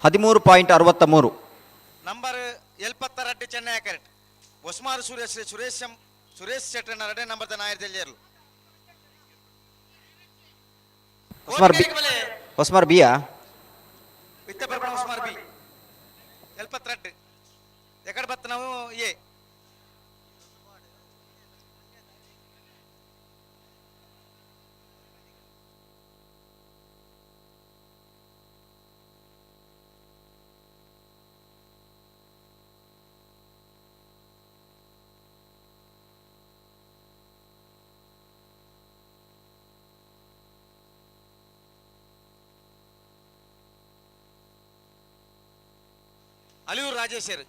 13.63 ನಂಬರ್ 72 ಚೆನ್ನೈ ಕರೆಕ್ಟ್ ಉಸ್ಮಾರು ಸೂರ್ಯಶ್ರೀ ಸುರೇಶ್ ಶೆಟ್ಟನ ಎರಡನೇ ನಂಬರ್ದ ನಾಯರ್ದಲ್ಲಿ ಇರಲು ಹೊಸಮಾರ್ ಬಿಯಾ ವಿತ್ತಪರ್ಪಣ ಉಸ್ಮಾರ್ ಬಿ 72 ಎಕಡೆ ಬತ್ತ ನಾವು ಎ ಅಲಿಯೂರು ರಾಜೇಶ್ವರ್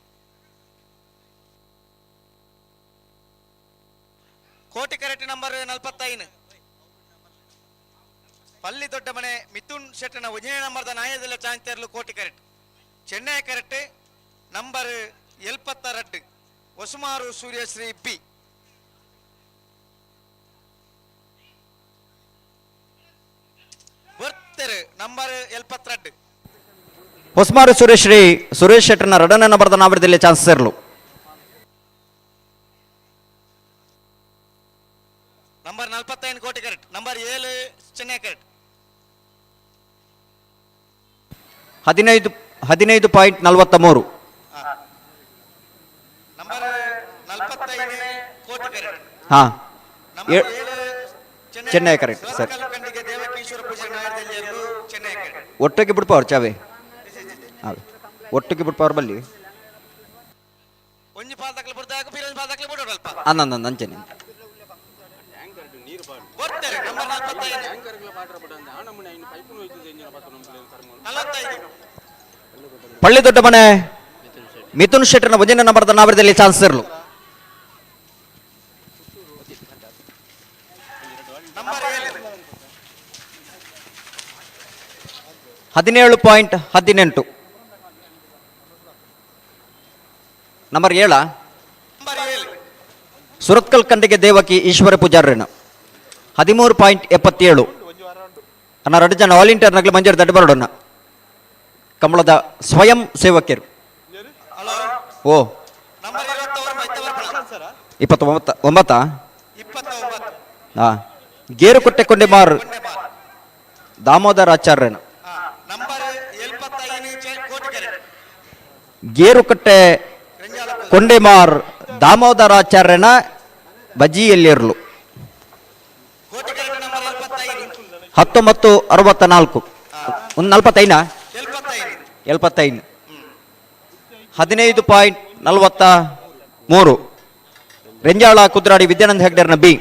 ಕೋಟಿ ಕರೆಕ್ಟ್ ನಂಬರ್ 45 ಪಲ್ಲಿ ದೊಡ್ಡ ಮನೆ ಮಿಥುನ್ ಶೆಟ್ಟನ 1 ನಂಬರ್ದ ನಾಯದಲ್ಲಿ ಚಾಂತಿಯರ್ಲು ಕೋಟಿ ಕರೆಕ್ಟ್ ಚೆನ್ನೈ ಕರೆಕ್ಟ್ ನಂಬರ್ 72 ಒಸುಮಾರು ಸೂರ್ಯಶ್ರೀ ಬಿ ಬರ್ತಾರೆ ನಂಬರ್ 72 ಹೊಸಮಾರು ಸುರೇಶ್ ಶೆಟ್ಟರ್ನ 2ನೇ ನಂಬರ್ದ ನಾವಿರದಲ್ಲಿ ಚಾನ್ಸ್ ಇರಲು ನಂಬರ್ 45 ಕೋಟಿ ಕರೆಕ್ಟ್ ನಂಬರ್ 7 ಚೆನ್ನೈ ಕರೆಕ್ಟ್ 15.43 ನಂಬರ್ 45 ಕೋಟಿ ಕರೆಕ್ಟ್ ಹಾ ನಂಬರ್ 7 ಚೆನ್ನೈ ಕರೆಕ್ಟ್ ಸರ್ ಕಂಡಿಗೆ ದೇವಕೀಶ್ವರ ಪೂಜೆ ನಾಯದಲ್ಲಿ ಚೆನ್ನೈ ಕರೆಕ್ಟ್ ಒಟ್ಟಿಗೆ ಬಿಡ್ಪವ್ರು ಚಾವೆ ಒಟ್ಟಿಗೆ ಬಿಡ್ಪವ್ರು ಬಲ್ಲಿ ಒಂಜಿ ಪಾದಕಲು ಬಿಡ್ದಾಗ ಬೀರೊಂಜಿ ಪಾದಕಲು ಬಿಡೋಡಲ್ಪ ಅನ್ನಂದ ಅಂಚನೆ ಬರ್ತಾರೆ ನಂಬರ್ 45 ಪಳ್ಳಿ ದೊಡ್ಡ ಮನೆ ಮಿಥುನ್ ಶೆಟ್ಟರ್ನ 1ನೇ ನಂಬರ್ದ ನಾವಿರದಲ್ಲಿ ಚಾನ್ಸ್ ಇರಲು ನಂಬರ್ 17.18 ನಂಬರ್ 7 ಸುರತ್ಕಲ್ ಕಂಡಿಗೆ ದೇವಕಿ ಈಶ್ವರ ಪೂಜಾರ್ಯನ 13.77 ಅನ್ನ 2 ಜನ ವಾಲಂಟಿಯರ್ ನಗಲು ಮಂಜೂರು ದಡ್ಡ ಬರೋಣ ಕಮಲದ ಸ್ವಯಂ ಸೇವಕಿಯರು ಓ ನಂಬರ್ 29 29 ಹಾ ಗೇರುಕಟ್ಟೆ ಕೊಂಡೆಮಾರ್ ದಾಮೋದರ ಆಚಾರ್ಯನ ನಂಬರ್ 75 ಕೋಟಿ ಕರೆಕ್ಟ್ ಗೇರುಕಟ್ಟೆ ಕೊಂಡೆಮಾರ್ ದಾಮೋದರಾಚಾರ್ಯನ ಬಜಿಯಲ್ಲಿರಲು ಕೋಟಿ ಕರೆಕ್ಟ್ ನಂಬರ್ 75 1964 ಒಂದು 45 75 15.43 ರೆಂಜಾಳ ಕುದ್ರಾಡಿ ವಿದ್ಯಾನಂದ ಹೆಗ್ಡರ್ನ ಬಿ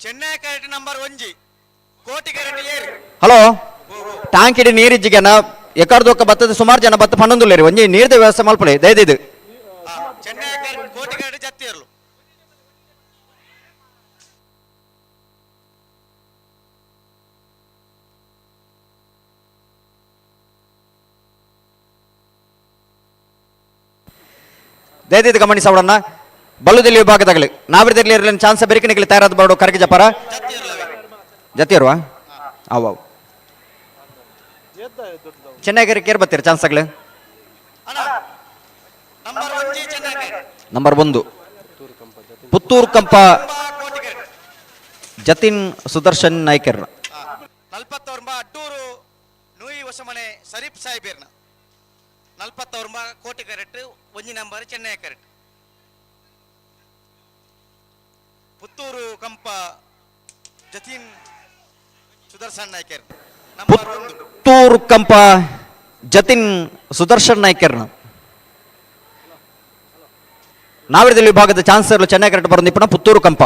ಚೆನ್ನೈ ಕರೆಕ್ಟ್ ನಂಬರ್ 1 ಕೋಟಿ ಕರೆಕ್ಟ್ ಏರಿ ಹಲೋ ಟ್ಯಾಂಕ್ ಇಡಿ ನೀರಿಜ್ಜಿಗೆನ ಎಕರ್ದೊಕ್ಕ ಬತ್ತದ ಸುಮಾರು ಜನ ಬತ್ತ ಪನ್ನೊಂದುಲ್ಲೇರಿ ಒಂಜಿ ನೀರ್ದ ವ್ಯವಸ್ಥೆ ಮಲ್ಪಲೆ ದಯದಿದು ಚೆನ್ನೈ ಕರೆಕ್ಟ್ ಕೋಟಿ ಕರೆಕ್ಟ್ ಜತ್ತಿಯರ್ಲು ದಯದಿದ್ದು ಗಮನಿಸೋಣ ಬಲ್ಲುದಲ್ಲಿ ವಿಭಾಗದಾಗಲಿ ನಾವಿರದಲ್ಲಿ ಇರಲಿನ ಚಾನ್ಸ್ ಬೆರಿಕನಿಗೆ ತಯಾರಾದ ಬಾಡು ಕರಗಿ ಜಪಾರ ಜತಿಯರ್ವಾ ಅವು ಚೆನ್ನೈಗೆ ಕೇರ್ ಬರ್ತೀರಿ ಚಾನ್ಸ್ಗಳು ನಂಬರ್ 1 ಚೆನ್ನೈ ಕರೆಕ್ಟ್ ನಂಬರ್ 1 ಪುತ್ತೂರು ಕಂಪ ಜತಿನ್ ಸುದರ್ಶನ್ ನಾಯ್ಕರ್ನ 49 ಅಡ್ಡೂರು ನೂಯಿ ಹೊಸಮನೆ ಶರೀಫ್ ಸಾಹೇಬೇರ್ನ 49 ಕೋಟಿ ಕರೆಕ್ಟ್ 1 ನಂಬರ್ ಚೆನ್ನೈ ಕರೆಕ್ಟ್ ಪುತ್ತೂರು ಕಂಪ ಜತೀನ್ ಸುದರ್ಶನ್ ನಾಯ್ಕರ್ ನಂಬರ್ 1 ಪುತ್ತೂರು ಕಂಪ ಜತಿನ್ ಸುದರ್ಶನ್ ನಾಯ್ಕರ್ನ ನಾವಿರದಲ್ಲಿ ವಿಭಾಗದ ಚಾನ್ಸರ್ಲು ಚೆನ್ನೈ ಕರೆಕ್ಟ್ ಬರೋದಿಪ್ಪಣ ಪುತ್ತೂರು ಕಂಪ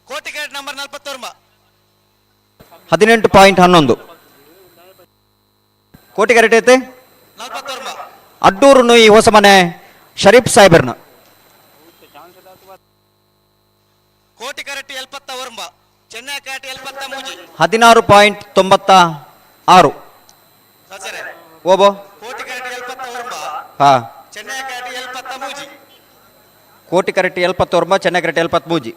ಕೋಟಿ ಕರೆಕ್ಟ್ ನಂಬರ್ 49 18.11 ಕೋಟಿ ಕರೆಕ್ಟ್ ಐತೆ 49 ಅಡ್ಡೂರು ನುಯಿ ಹೊಸಮನೆ ಶರೀಫ್ ಸಾಹೇಬರ್ನ ಕೋಟಿ ಕರೆಕ್ಟ್ 79 ಚೆನ್ನೈ ಕರೆಕ್ಟ್ 73 16.96 ಸಸರೆ ಓಬೋ ಕೋಟಿ ಕರೆಕ್ಟ್ 79 ಹಾ ಚೆನ್ನೈ ಕರೆಕ್ಟ್ 73 ಕೋಟಿ ಕರೆಕ್ಟ್ 79 ಚೆನ್ನೈ ಕರೆಕ್ಟ್ 73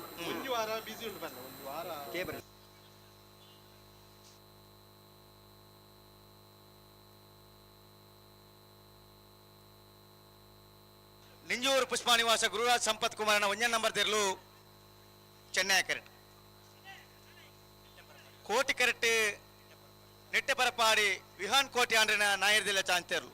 ನಿಂಜೂರು ಪುಷ್ಪನಿವಾಸ ಗುರುರಾಜ್ ಸಂಪತ್ ಕುಮಾರನ 1 ನಂಬರ್ ತೆರಲು ಚೆನ್ನೈ ಕರೆಕ್ಟ್ ಕೋಟಿ ಕರೆಕ್ಟ್ ನೆಟ್ಟೆಪರಪಾಡಿ ವಿಹಾನ್ ಕೋಟಿ ಆಂಡ್ರಿನ ನಾಯರ್ದಿಲ್ಲ ಚಾಂತೆರ್ಲು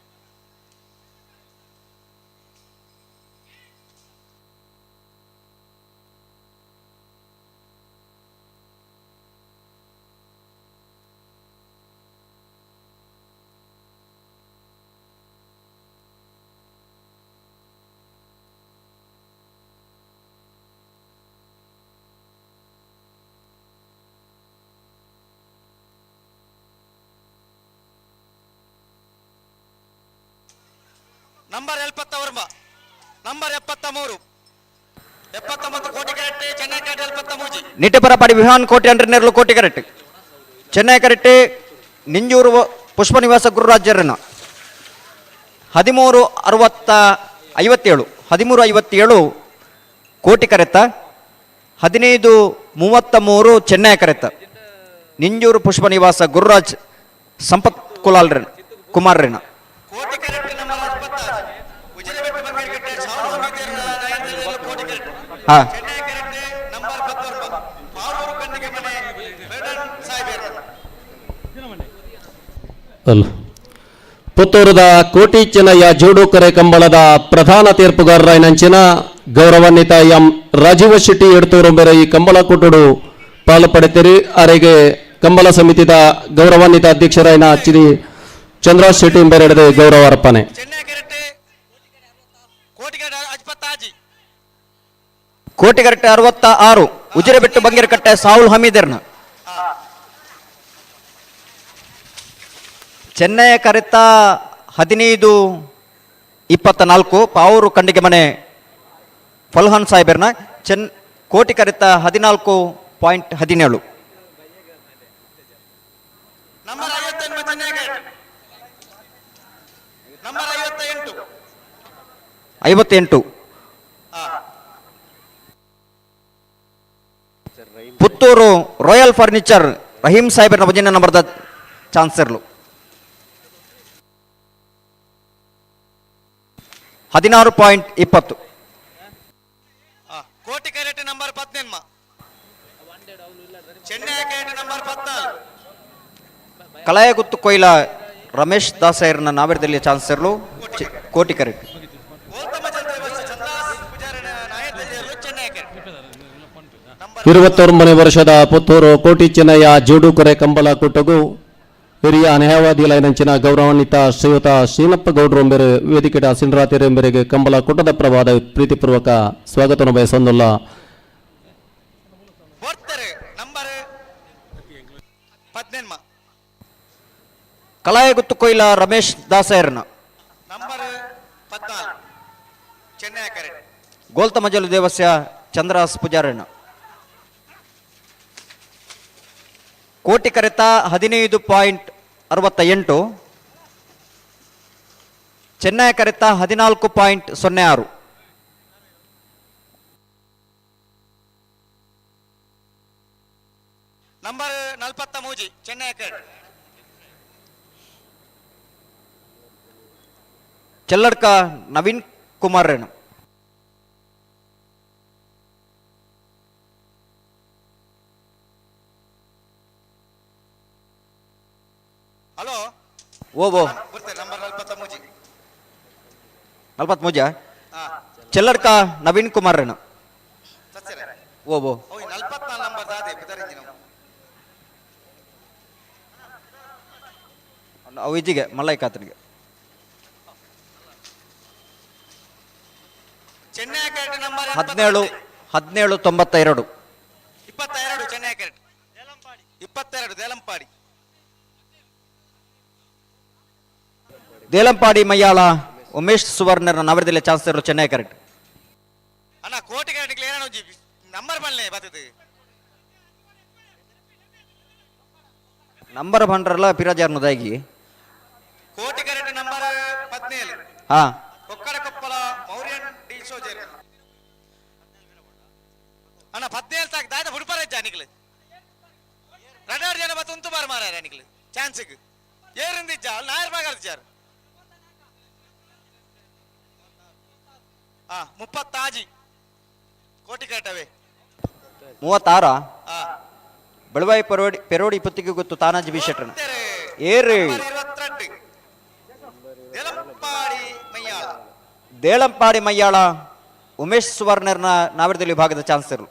ನಂಬರ್ 71 ನಂಬರ್ 73 79 ಕೋಟಿ ಕರೆಕ್ಟ್ ಚೆನ್ನೈ ಕರೆಕ್ಟ್ 73 ನಿಟ್ಟೆಪರ ಪಾಡಿ ವಿಹಾನ್ ಕೋಟಿ ಅಂಡ್ರೆನೇರ್ಲು ಕೋಟಿ ಕರೆಕ್ಟ್ ಚೆನ್ನೈ ಕರೆಕ್ಟ್ ನಿಂಜೂರು ಪುಷ್ಪ ನಿವಾಸ ಗುರುರಾಜ್ಯರನ್ನ 1357 ಕೋಟಿ ಕರೆತ್ತ 1533 ಚೆನ್ನೈ ಕರೆತ್ತ ನಿಂಜೂರು ಪುಷ್ಪ ನಿವಾಸ ಗುರುರಾಜ್ ಸಂಪತ್ ಕುಮಾರ್ರನ್ನ ಕೋಟಿ ಕರೆಕ್ಟ್ ನಂಬರ್ 26 ಉಜಿರೆಬೆಟ್ಟು ಬಂಗೇರಿ ಕಟ್ಟೆ ಕೋಟಿ ಕರೆಕ್ಟ್ ಹಾ ಚೆನ್ನೈ ಕರೆಕ್ಟ್ ನಂಬರ್ 19 ಪಾರೂರು ಕಣ್ಣಿಗೆ ಮನೆ ಬೇಡನ್ ಸಾಹೇಬರ ಅಲ್ಲ ಪುತ್ತೂರದ ಕೋಟಿ ಚೆನ್ನಯ್ಯ ಜೋಡು ಕರೆ ಕಂಬಳದ ಪ್ರಧಾನ ತೀರ್ಪುಗಾರರಾಯನಂಚಿನ ಗೌರವಾನ್ವಿತ ಎಂ ರಾಜೀವ ಶೆಟ್ಟಿ ಎಡ್ತೂರು ಮೇರೆ ಈ ಕಂಬಳ ಕೊಟ್ಟುಡು ಪಾಲು ಪಡೆತಿರಿ ಅರೆಗೆ ಕಂಬಳ ಸಮಿತಿದ ಗೌರವಾನ್ವಿತ ಅಧ್ಯಕ್ಷರಾಯನ ಶ್ರೀ ಚಂದ್ರಾಜ್ ಶೆಟ್ಟಿ ಬೇರೆಡೆ ಗೌರವ ಅರ್ಪಣೆ. ಚೆನ್ನೈ ಕರೆಕ್ಟ್ ಕೋಟಿ ಕರೆಕ್ಟ್ ಅಜ್ಪತ್ತಾಜಿ ಕೋಟಿ ಕರೆಕ್ಟ್ 66 ಉಜಿರೆಬೆಟ್ಟು ಬಂಗೇರಿ ಕಟ್ಟೆ ಸಾಹುಲ್ ಹಮೀದರ್ನ ಚೆನ್ನೈ ಕರೆತ 1524 ಪಾವೂರು ಕಂಡಿಗೆ ಮನೆ ಫಲ್ಹಾನ್ ಸಾಹೇಬರ್ನ ಕೋಟಿ ಕರೆತ 14.17 ನಂಬರ್ 58 ಚೆನ್ನೈ ಕರೆಕ್ಟ್ number 58 Puttur royal furniture Rahim ಸಾಹೇಬರ್ನ ಭಜನೆ ನಂಬರ್ದ ಚಾನ್ಸರ್ಲು 16.20 ಕೋಟಿ ಕರೆಕ್ಟ್ ನಂಬರ್ 18 ಚೆನ್ನೈ ಕರೆಕ್ಟ್ ನಂಬರ್ 14 ಕಲಾಯಗುತ್ತು ಕೊಯ್ಲ ರಮೇಶ್ ದಾಸಯ್ಯರ್ನ ನಾವೇರ್ದಲ್ಲಿ ಚಾನ್ಸರ್ಲು ಕೋಟಿ ಕರೆಕ್ಟ್ ಗೋಲ್ತಮ ಚಂದ್ರವರ್ಷ ಚಂದ್ರಾಸ್ ಪೂಜಾರನ ನಾಯಕರು ಚೆನ್ನೈ ಕರೆಕ್ಟ್ 29 ವರ್ಷದ ಪುತ್ತೂರು ಕೋಟಿ ಚೆನ್ನಯ್ಯ ಜೋಡು ಕರೆ ಕಂಬಳ ಕೊಟ್ಟಗು ಹಿರಿಯ ನ್ಯಾಯವಾದಿ ಲೈನಂಚಿನ ಗೌರವಾನ್ವಿತ ಶ್ರೀಯುತ ಶ್ರೀನಪ್ಪ ಗೌಡ್ರು ಎಂಬರು ವೇದಿಕೆಯ ಸಿಂಡ್ರಾತಿರ ಎಂಬರಿಗೆ ಕಂಬಳ ಕೊಟ್ಟದ ಪ್ರವಾದ ಪ್ರೀತಿಪೂರ್ವಕ ಸ್ವಾಗತವನ್ನು ಬಯಸೊಂದುಲ್ಲ. ನಂಬರ್ 18 ಕಲಾಯಗುತ್ತು ಕೊಯ್ಲ ರಮೇಶ್ ದಾಸಯ್ಯರ್ನ ನಂಬರ್ 14 ಚೆನ್ನೈ ಕರೆಕ್ಟ್ ಗೋಲ್ತಮಜಲು ದೇವಸ್ಯ ಚಂದ್ರಾಸ್ ಪೂಜಾರಣ್ಣ ಕೋಟಿ ಕರೆತ 15.68 ಚೆನ್ನೈ ಕರೆತ 14.06 ನಂಬರ್ 43 ಚೆನ್ನೈ ಕರೆಕ್ಟ್ ಚೆಲ್ಲಡ್ಕ ನವೀನ್ ಕುಮಾರಣ್ಣ ಹಲೋ ಓಬೋ ನಂಬರ್ 43 ಚೆಲ್ಲಡ್ಕ ನವೀನ್ ಕುಮಾರಣ್ಣ ಓಬೋ 44 ನಂಬರ್ ದಾದೆ ಬದರಿಂಜಿ ನಾವು ಅವು ಇಜ್ಜಿಗೆ ಮಲ್ಲೈಕಾತನಿಗೆ ಚೆನ್ನೈ ಕರೆಕ್ಟ್ ನಂಬರ್ 1792 22 ಚೆನ್ನೈ ಕರೆಕ್ಟ್ 22 ದೇಲಂಪಾಡಿ ದೇಲಂಪಾಡಿ ಮಯ್ಯಾಳ ಉಮೇಶ್ ಸುವರ್ಣರ ನವರದಲ್ಲಿ ಚಾನ್ಸರ್ ಚೆನ್ನೈ ಕರೆಕ್ಟ್ ಅಣ್ಣ ಕೋಟಿ ಕರೆಕ್ಟ್ ಏನೋ ನಂಬರ್ ಬಲ್ಲೆ ಬರ್ತದೆ ನಂಬರ್ ಬಂಡ್ರಲ್ಲ ಪಿರಾಜಾರ್ನದಾಗಿ ಕೋಟಿ ಕರೆಕ್ಟ್ ನಂಬರ್ 17 ಹಾ ಕೊಕ್ಕಡ ಕೊಪ್ಪಳ ಮೌರ್ಯನ್ ಡಿ ಸೋಜರ್ ಅಣ್ಣ 17 ತಾಕ್ ದಾದ ಬುಡ್ಪರ ಜಾನಿಗಳು ರಡಾರ್ ಜನ ಬತ್ತು ಉಂತು ಬಾರ್ ಮಾರ ರಾನಿಗಳು ಚಾನ್ಸ್ಗೆ ಏರಿಂದಿಜ್ಜ ನಾಯರ್ ಬಾಗರ್ಚಾರ್ 36 ಕೋಟಿ ಕರೆಕ್ಟವೇ 36 ಬೆಳವಾಯಿ ಪೆರೋಡಿ ಪುತ್ತಿಗೆ ಗೊತ್ತು ತಾನಾಜಿ ಬಿ ಶೆಟ್ರನ ಏರಿ 22 ದೇಲಂಪಾಡಿ ಮಯ್ಯಾಳ ದೇಳಂಪಾಡಿ ಮಯ್ಯಾಳ ಉಮೇಶ್ ಸುವರ್ಣರ್ನ ನಾವರದಲ್ಲಿ ವಿಭಾಗದ ಚಾನ್ಸರ್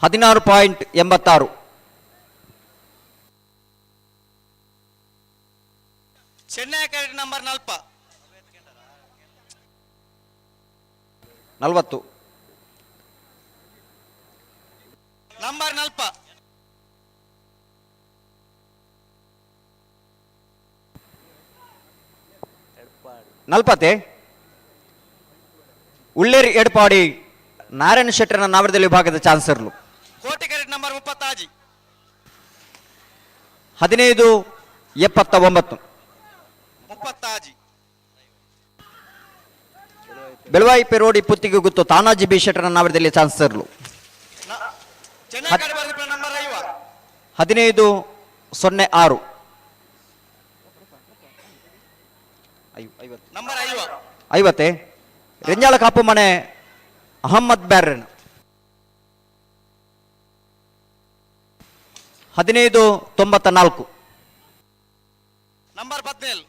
16.86 ಚೆನ್ನೈ ಕರೆಕ್ಟ್ ನಂಬರ್ 40 40 ನಂಬರ್ 40 ನಲ್ಪತೆ ಉಳ್ಳೇರಿ ಎಡಪಾಡಿ ನಾರಾಯಣ ಶೆಟ್ಟರನ ನಾವರದಲ್ಲಿ ವಿಭಾಗದ ಚಾನ್ಸರ್ಲು ಕೋಟಿ ಕ್ಯಾರೆಟ್ ನಂಬರ್ 30 1579 30 ಬೆಳವಾಯಿ ಪೆರೋಡಿ ಪುತ್ತಿಗೆ ಗುತ್ತು ತಾನಾಜಿ ಬಿ ಶೆಟ್ಟರನ ನಾವರದಲ್ಲಿ ಚಾನ್ಸರ್ಲು ಚೆನ್ನೈ ನಂಬರ್ 1506 ನಂಬರ್ 50 ರೆಂಜಾಳ ಕಾಪು ಮನೆ ಅಹಮ್ಮದ್ ಬ್ಯಾರನ್ 1594 ನಂಬರ್ 17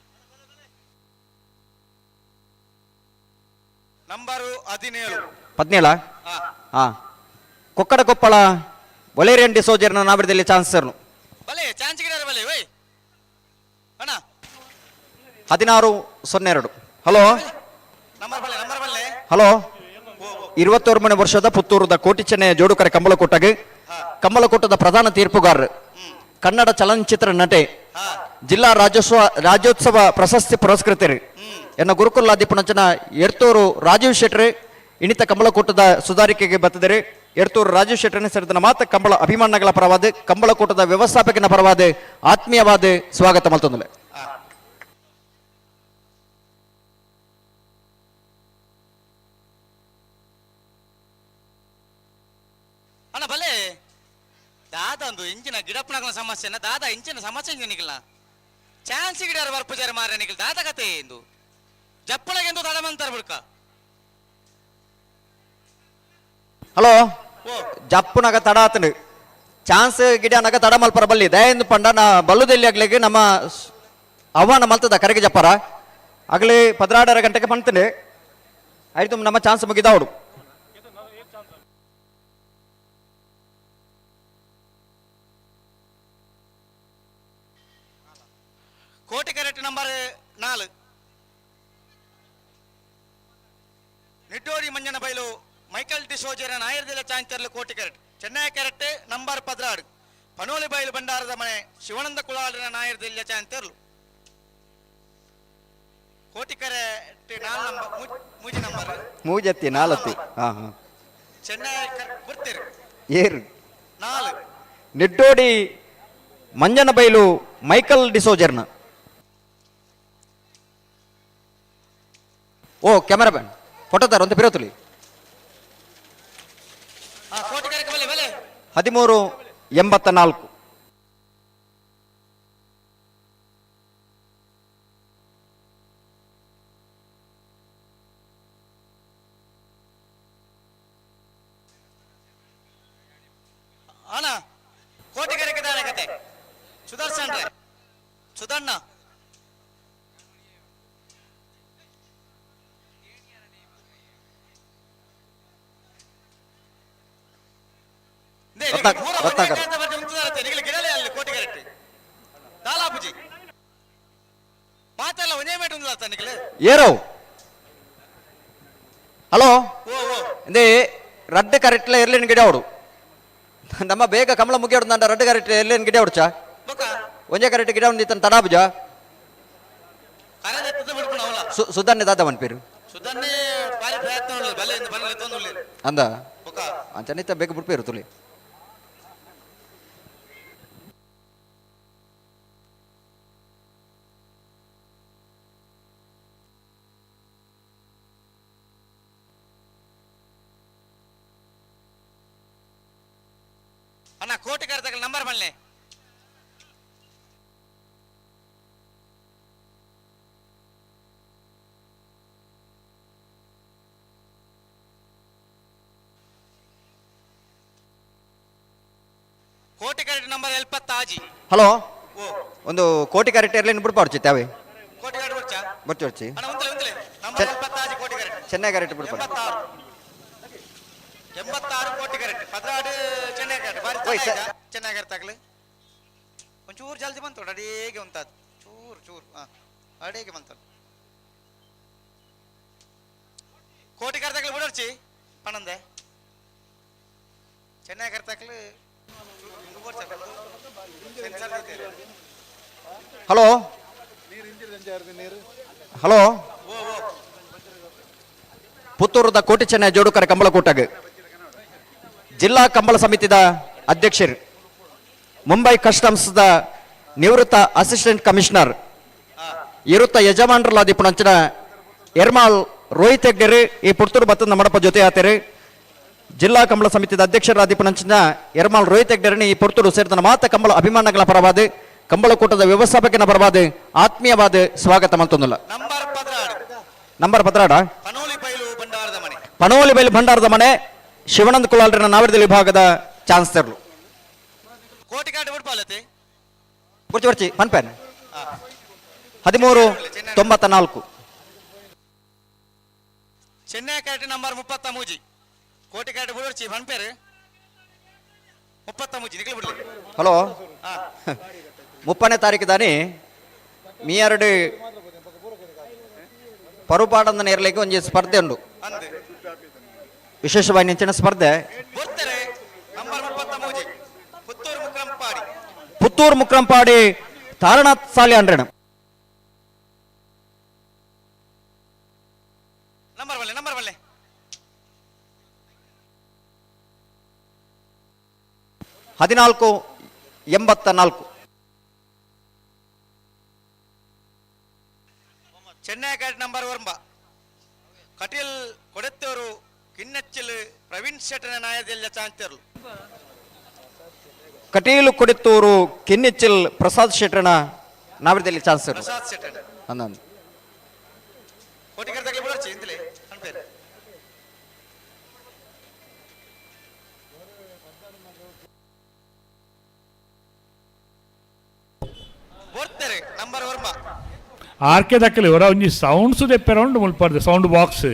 ನಂಬರು 17 ಹಾ ಕೊಕ್ಕಡ ಕೊಪ್ಪಳ ಒಲೇರಿಯನ್ ಡಿಸೋಜರ್ನ ನಾವರದಲ್ಲಿ ಚಾನ್ಸರ್ನು ಬಲೆ ಚಾನ್ಸ್ ಗಿಡಾರ ಬಲೆ ಓಯ್ ಅಣ್ಣ 1602 ಹಲೋ ನಂಬರ್ ಬಲ್ಲೆ ಹಲೋ 21 ವರ್ಷದ ಪುತ್ತೂರದ ಕೋಟಿ ಚೆನ್ನೈಯ ಜೋಡುಕರೆ ಕಮ್ಮಲಕೋಟದ ಪ್ರಧಾನ ತೀರ್ಪುಗಾರರು ಕನ್ನಡ ಚಲನಚಿತ್ರ ನಟೆ ಜಿಲ್ಲಾ ರಾಜ್ಯೋತ್ಸವ ಪ್ರಶಸ್ತಿ ಪುರಸ್ಕೃತರು ಎನ್ನ ಗುರುಕುಲಾಧಿಪನಂಚನ ಎರ್ತೂರು ರಾಜೀವ್ ಶೆಟ್ಟಿ ಇಣಿತ ಕಮ್ಮಲಕೋಟದ ಸುಧಾರಿಕೆಗೆ ಬರ್ತದರೆ ಎರ್ತೂರು ರಾಜೀವ್ ಶೆಟ್ಟರನ್ನ ಸೇರಿದ ಮಾತ ಕಂಬಳ ಅಭಿಮಾನಗಳ ಪರವಾದ ಕಂಬಳಕೋಟದ ವ್ಯವಸ್ಥಾಪಕನ ಪರವಾದ ಆತ್ಮೀಯವಾದ ಸ್ವಾಗತ ಮಲ್ತೊಂದಲೆ ಅಣ್ಣ ಬಲೆ ದಾದ ಒಂದು ಇಂಚಿನ ಗಿಡಪ್ಪನಗಳ ಸಮಸ್ಯೆನ ದಾದ ಇಂಚಿನ ಸಮಸ್ಯೆ ನಿಖಿಲ್ನ ಚಾನ್ಸ್ ಗಿಡಾರ ಬರ್ಪುಜಾರ ಮಾರ ನಿಖಿಲ್ ದಾದ ಕತೆ ಎಂದು ಜಪ್ಪಳಗೆಂದು ತಡಮಂತಾರ ಬಿಡ್ಕ ಹಲೋ ಜಪ್ಪುನಗ ತಡ ಆತನು ಚಾನ್ಸ್ ಗಿಡನಗ ತಡ ಮಲ್ಪರ ಬಲ್ಲಿ ದಯಂದು ಪಂಡ ನಾ ಬಲ್ಲುದಲ್ಲಿ ಆಗ್ಲಿಕ್ಕೆ ನಮ್ಮ ಆಹ್ವಾನ ಮಲ್ತದ ಕರೆಗೆ ಜಪ್ಪರ ಆಗಲಿ 16 ಗಂಟೆಗೆ ಬಂತನೆ ಆಯ್ತು ನಮ್ಮ ಚಾನ್ಸ್ ಮುಗಿದವಡು ಕೋಟಿ ಕ್ಯಾರೆಟ್ ನಂಬರ್ 4 ನಿಟ್ಟೋರಿ ಮಂಜನ ಬೈಲು ಮೈಕಲ್ ಡಿಸೋಜರ ನಾಯರ್ದಿಲ್ಲ ಚಾಂಚರ್ಲು ಕೋಟಿ ಕ್ಯಾರೆಟ್ ಚೆನ್ನೈ ಕ್ಯಾರೆಟ್ ನಂಬರ್ 16 ಪನೋಲಿ ಬೈಲು ಭಂಡಾರದ ಮನೆ ಶಿವಾನಂದ ಕುಳಾಲಿನ ನಾಯರ್ದಿಲ್ಲ ಚಾಂಚರ್ಲು ಕೋಟಿ ಕ್ಯಾರೆಟ್ 4 ನಂಬರ್ ಮೂಜಿ ನಂಬರ್ ಮೂಜತ್ತಿ 4 ಚೆನ್ನೈ ಬರ್ತೀರಿ ಏರು 4 ನಿಟ್ಟೋಡಿ ಮಂಜನ ಬೈಲು ಮೈಕಲ್ ಡಿಸೋಜರ್ನ ಓ ಕ್ಯಾಮರಾ ಮ್ಯಾನ್ ಫೋಟೋ ತರ ಅಂತ ಬಿರೋತಲಿ ಕೋಟಿ ಕ್ಯಾರೆಟ್ ಬಲೆ ಬಲೆ 1384 ಅಣ್ಣ ಕೋಟಿ ಕ್ಯಾರೆಟ್ ದಾನ ಕತೆ ಸುದರ್ಶನ್ ರೇ ಸುಧಣ್ಣ ಕೋಟಿ ಕ್ಯಾರೆಟ್ ದಾಲಾಪುಜಿ ಮಾತೆಲ್ಲ ಒಂದೇ ಮೇಟ್ ಉಂದಾ ನಿಖಿಲ್ ಏರೋ ಹಲೋ ಇಂದೇ ರಡ್ಡು ಕರೆಕ್ಟ್ಲ ಎರ್ಲೇನು ಗಿಡ ಅವಡು ನಮ್ಮ ಬೇಗ ಕಮಲ ಮುಗಿಯೋಡು ನಂಡ ರಡ್ಡು ಕರೆಕ್ಟ್ ಎರ್ಲೇನು ಗಿಡ ಅವಡ್ಚ ಒಂಜೆ ಕರೆಕ್ಟ್ ಗಿಡ ಉಂದಿತ್ತ ತಡಾಬುಜ ಸುಧನ್ನೆ ದಾದವನ್ ಪೇರು ಸುಧನ್ನೆ ಬಾರಿ ಪ್ರಯತ್ನ ಬಲೆ ಬರಲಿ ತೊಂದ್ರೆ ಅಂದ ಅಂಚನಿತ್ತ ಬೇಗ ಬಿಡ್ಪೇರು ತುಲಿ ಅಣ್ಣ ಕೋಟಿ ಕ್ಯಾರೆಟ್ ನಂಬರ್ ಬನ್ನಿ ಕೋಟಿ ಕ್ಯಾರೆಟ್ ನಂಬರ್ 70 ಹಲೋ ಒಂದು ಕೋಟಿ ಕ್ಯಾರೆಟ್ ಎರ್ಲೇನು ಬಿಡ್ಪಾಡ್ಚಿ ತಾವೇ ಕೋಟಿ ಕ್ಯಾರೆಟ್ ಬರ್ಚಾ ಬರ್ಚಿ ಅಣ್ಣ ಉಂತಲೆ ನಂಬರ್ 70 ಕೋಟಿ ಕ್ಯಾರೆಟ್ ಚೆನ್ನೈ ಕ್ಯಾರೆಟ್ ಬಿಡ್ಪಾಡು 86 ಕೋಟಿ ಕ್ಯಾರೆಟ್ 16 ಚೆನ್ನೈ ಕ್ಯಾರೆಟ್ ಬಾರಿ ಚೆನ್ನೈ ಕ್ಯಾರೆಟ್ ತಗಲಿ ಒಂಚೂರು ಜಲ್ದಿ ಬಂತು ಅಡಿಗೆ ಉಂಟು ಚೂರು ಅಡಿಗೆ ಬಂತು ಕೋಟಿ ಕ್ಯಾರೆಟ್ ತಗಲಿ ಬಿಡೋರ್ಚಿ ಪಣಂದೆ ಚೆನ್ನೈ ಕ್ಯಾರೆಟ್ ತಗಲಿ ಹಲೋ ಹಲೋ ಓ ಪುತ್ತೂರದ ಕೋಟಿ ಚೆನ್ನೈ ಜೋಡುಕರ ಕಂಬಳ ಕೂಟಗೆ ಜಿಲ್ಲಾ ಕಂಬಳ ಸಮಿತಿದ ಅಧ್ಯಕ್ಷರು, ಮುಂಬೈ ಕಸ್ಟಮ್ಸ್ದ ನಿವೃತ್ತ ಅಸಿಸ್ಟೆಂಟ್ ಕಮಿಷನರ್ ಇರುತ್ತ ಯಜಮಾನರಲ್ಲ ದಿಪ್ಪುನಂಚಿನ ಎರ್ಮಾಳ್ ರೋಹಿತ್ ಹೆಗ್ಡೆರು ಈ ಪುತ್ತೂರು ಬತ್ತದ ಮಡಪ ಜೊತೆ ಆತರು. ಜಿಲ್ಲಾ ಕಂಬಳ ಸಮಿತಿದ ಅಧ್ಯಕ್ಷರ ದಿಪ್ಪುನಂಚಿನ ಎರ್ಮಾಳ್ ರೋಹಿತ್ ಹೆಗ್ಡೆರನ್ನು ಈ ಪುತ್ತೂರು ಸೇರಿದ ಮಾತ ಕಂಬಳ ಅಭಿಮಾನಗಳ ಪರವಾದ ಕಂಬಳ ಕೂಟದ ವ್ಯವಸ್ಥಾಪಕನ ಪರವಾದ ಆತ್ಮೀಯವಾದ ಸ್ವಾಗತ ಮಂತೊಂದುಲ್ಲ. ನಂಬರ್ ಪತ್ರಾಡ ಪನೋಲಿ ಬೈಲು ಭಂಡಾರದ ಮನೆ ಶಿವಾನಂದ ಕುಲಾಲ್ರನ ನಾವಿರದಲ್ಲಿ ವಿಭಾಗದ ಚಾನ್ಸಲರ್ ಬರ್ಚಿ ಬರ್ಚಿ ಪನ್ಪೆನ್ 1394 ಚೆನ್ನೈ ಕ್ಯಾಟ್ ನಂಬರ್ 33 ಕೋಟಿ ಕ್ಯಾಟ್ ಬಿಡ್ಚಿ ಪನ್ಪೇರು 33 ನಿಖಿಲ್ ಬಿಡ್ಲಿ. ಹಲೋ 30ನೇ ತಾರೀಕು ದಾನಿ ಮೀ 2 ಪರುಪಾಡಂದ ನೇರ್ಲಿಕ್ಕೆ ಒಂದು ಸ್ಪರ್ಧೆ ಉಂಟು, ವಿಶೇಷವಾಗಿ ನೆಂಚಿನ ಸ್ಪರ್ಧೆ ಪುತ್ತೂರು ಮುಕ್ರಂಪಾಡಿ ತಾರನಾಥ್ ಸಾಲಿ ಅಂಡ್ರಣ ನಂಬರ್ ಬಲ್ಲೆ 1484 ಚೆನ್ನೈ ಕ್ಯಾಟ್ ನಂಬರ್ ವರ್ಂಬ ಕಟೀಲ್ ಕೊಡೆತ್ತವರು ಕಿನ್ನಚ್ಚಿಲ್ ಪ್ರವೀಣ್ ಶೆಟ್ಟನ ನಾಯದೆಲ್ಲ ಚಾಂತಿಯರು. ಕಟೀಲು ಕೊಡಿತ್ತೂರು ಕಿನ್ನಿಚ್ಚಿಲ್ ಪ್ರಸಾದ್ ಶೆಟ್ಟನ ನಾವಿರದಲ್ಲಿ ಚಾನ್ಸರ್ ಪ್ರಸಾದ್ ಶೆಟ್ಟನ ಅನ್ನೊಂದು ಕೋಟಿ ಕ್ಯಾಟ್ ತಗಲಿ ಬಿಡ್ಚಿ ಇಂತಲೇ ಪನ್ಪೇರು ಬೋರ್ತಾರೆ ನಂಬರ್ ವರ್ಂಬ ಆರ್ಕೆ ದಕ್ಕಲಿ ಹೊರ ಒಂಜಿ ಸೌಂಡ್ಸ್ ದೆಪ್ಪೆರೌಂಡ್ ಮುಲ್ಪರ್ದೆ ಸೌಂಡ್ ಬಾಕ್ಸ್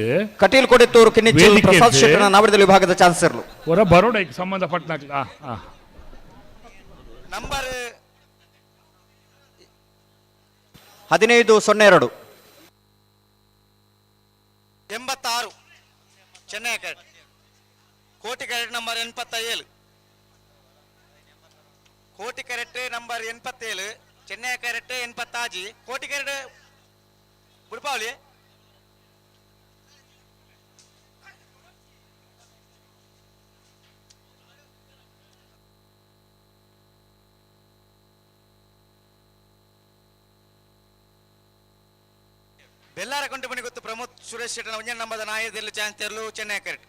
ಕಟೀಲ್ ಕೊಡಿತ್ತೂರು ಕಿನ್ನಿಚ್ಚಿಲ್ ಪ್ರಸಾದ್ ಶೆಟ್ಟನ ನಾವಿರದಲ್ಲಿ ವಿಭಾಗದ ಚಾನ್ಸರ್ ಹೊರ ಬರೋಡ ಸಂಬಂಧಪಟ್ಟ ನಂಬರ್ 1502 86 ಚೆನ್ನೈ ಕ್ಯಾಟ್ ಕೋಟಿ ಕ್ಯಾರೆಟ್ ನಂಬರ್ 87 ಕೋಟಿ ಕ್ಯಾರೆಟ್ ನಂಬರ್ 87 ಚೆನ್ನೈ ಕ್ಯಾರೆಟ್ 86 ಕೋಟಿ ಕ್ಯಾರೆಟ್ ಬುಡ್ಪಾವಳಿ ಬೆಲ್ಲಾರ ಕೊಂಟೆ ಮನೆ ಗೊತ್ತು ಪ್ರಮೋದ್ ಸುರೇಶ್ ಶೆಟ್ಟನ ಒಂಜನ ನಂಬರ್ ನಾಯದಲ್ಲಿ ಚಾನ್ಸ್ ತೆರಲು ಚೆನ್ನೈ ಕ್ಯಾರೆಟ್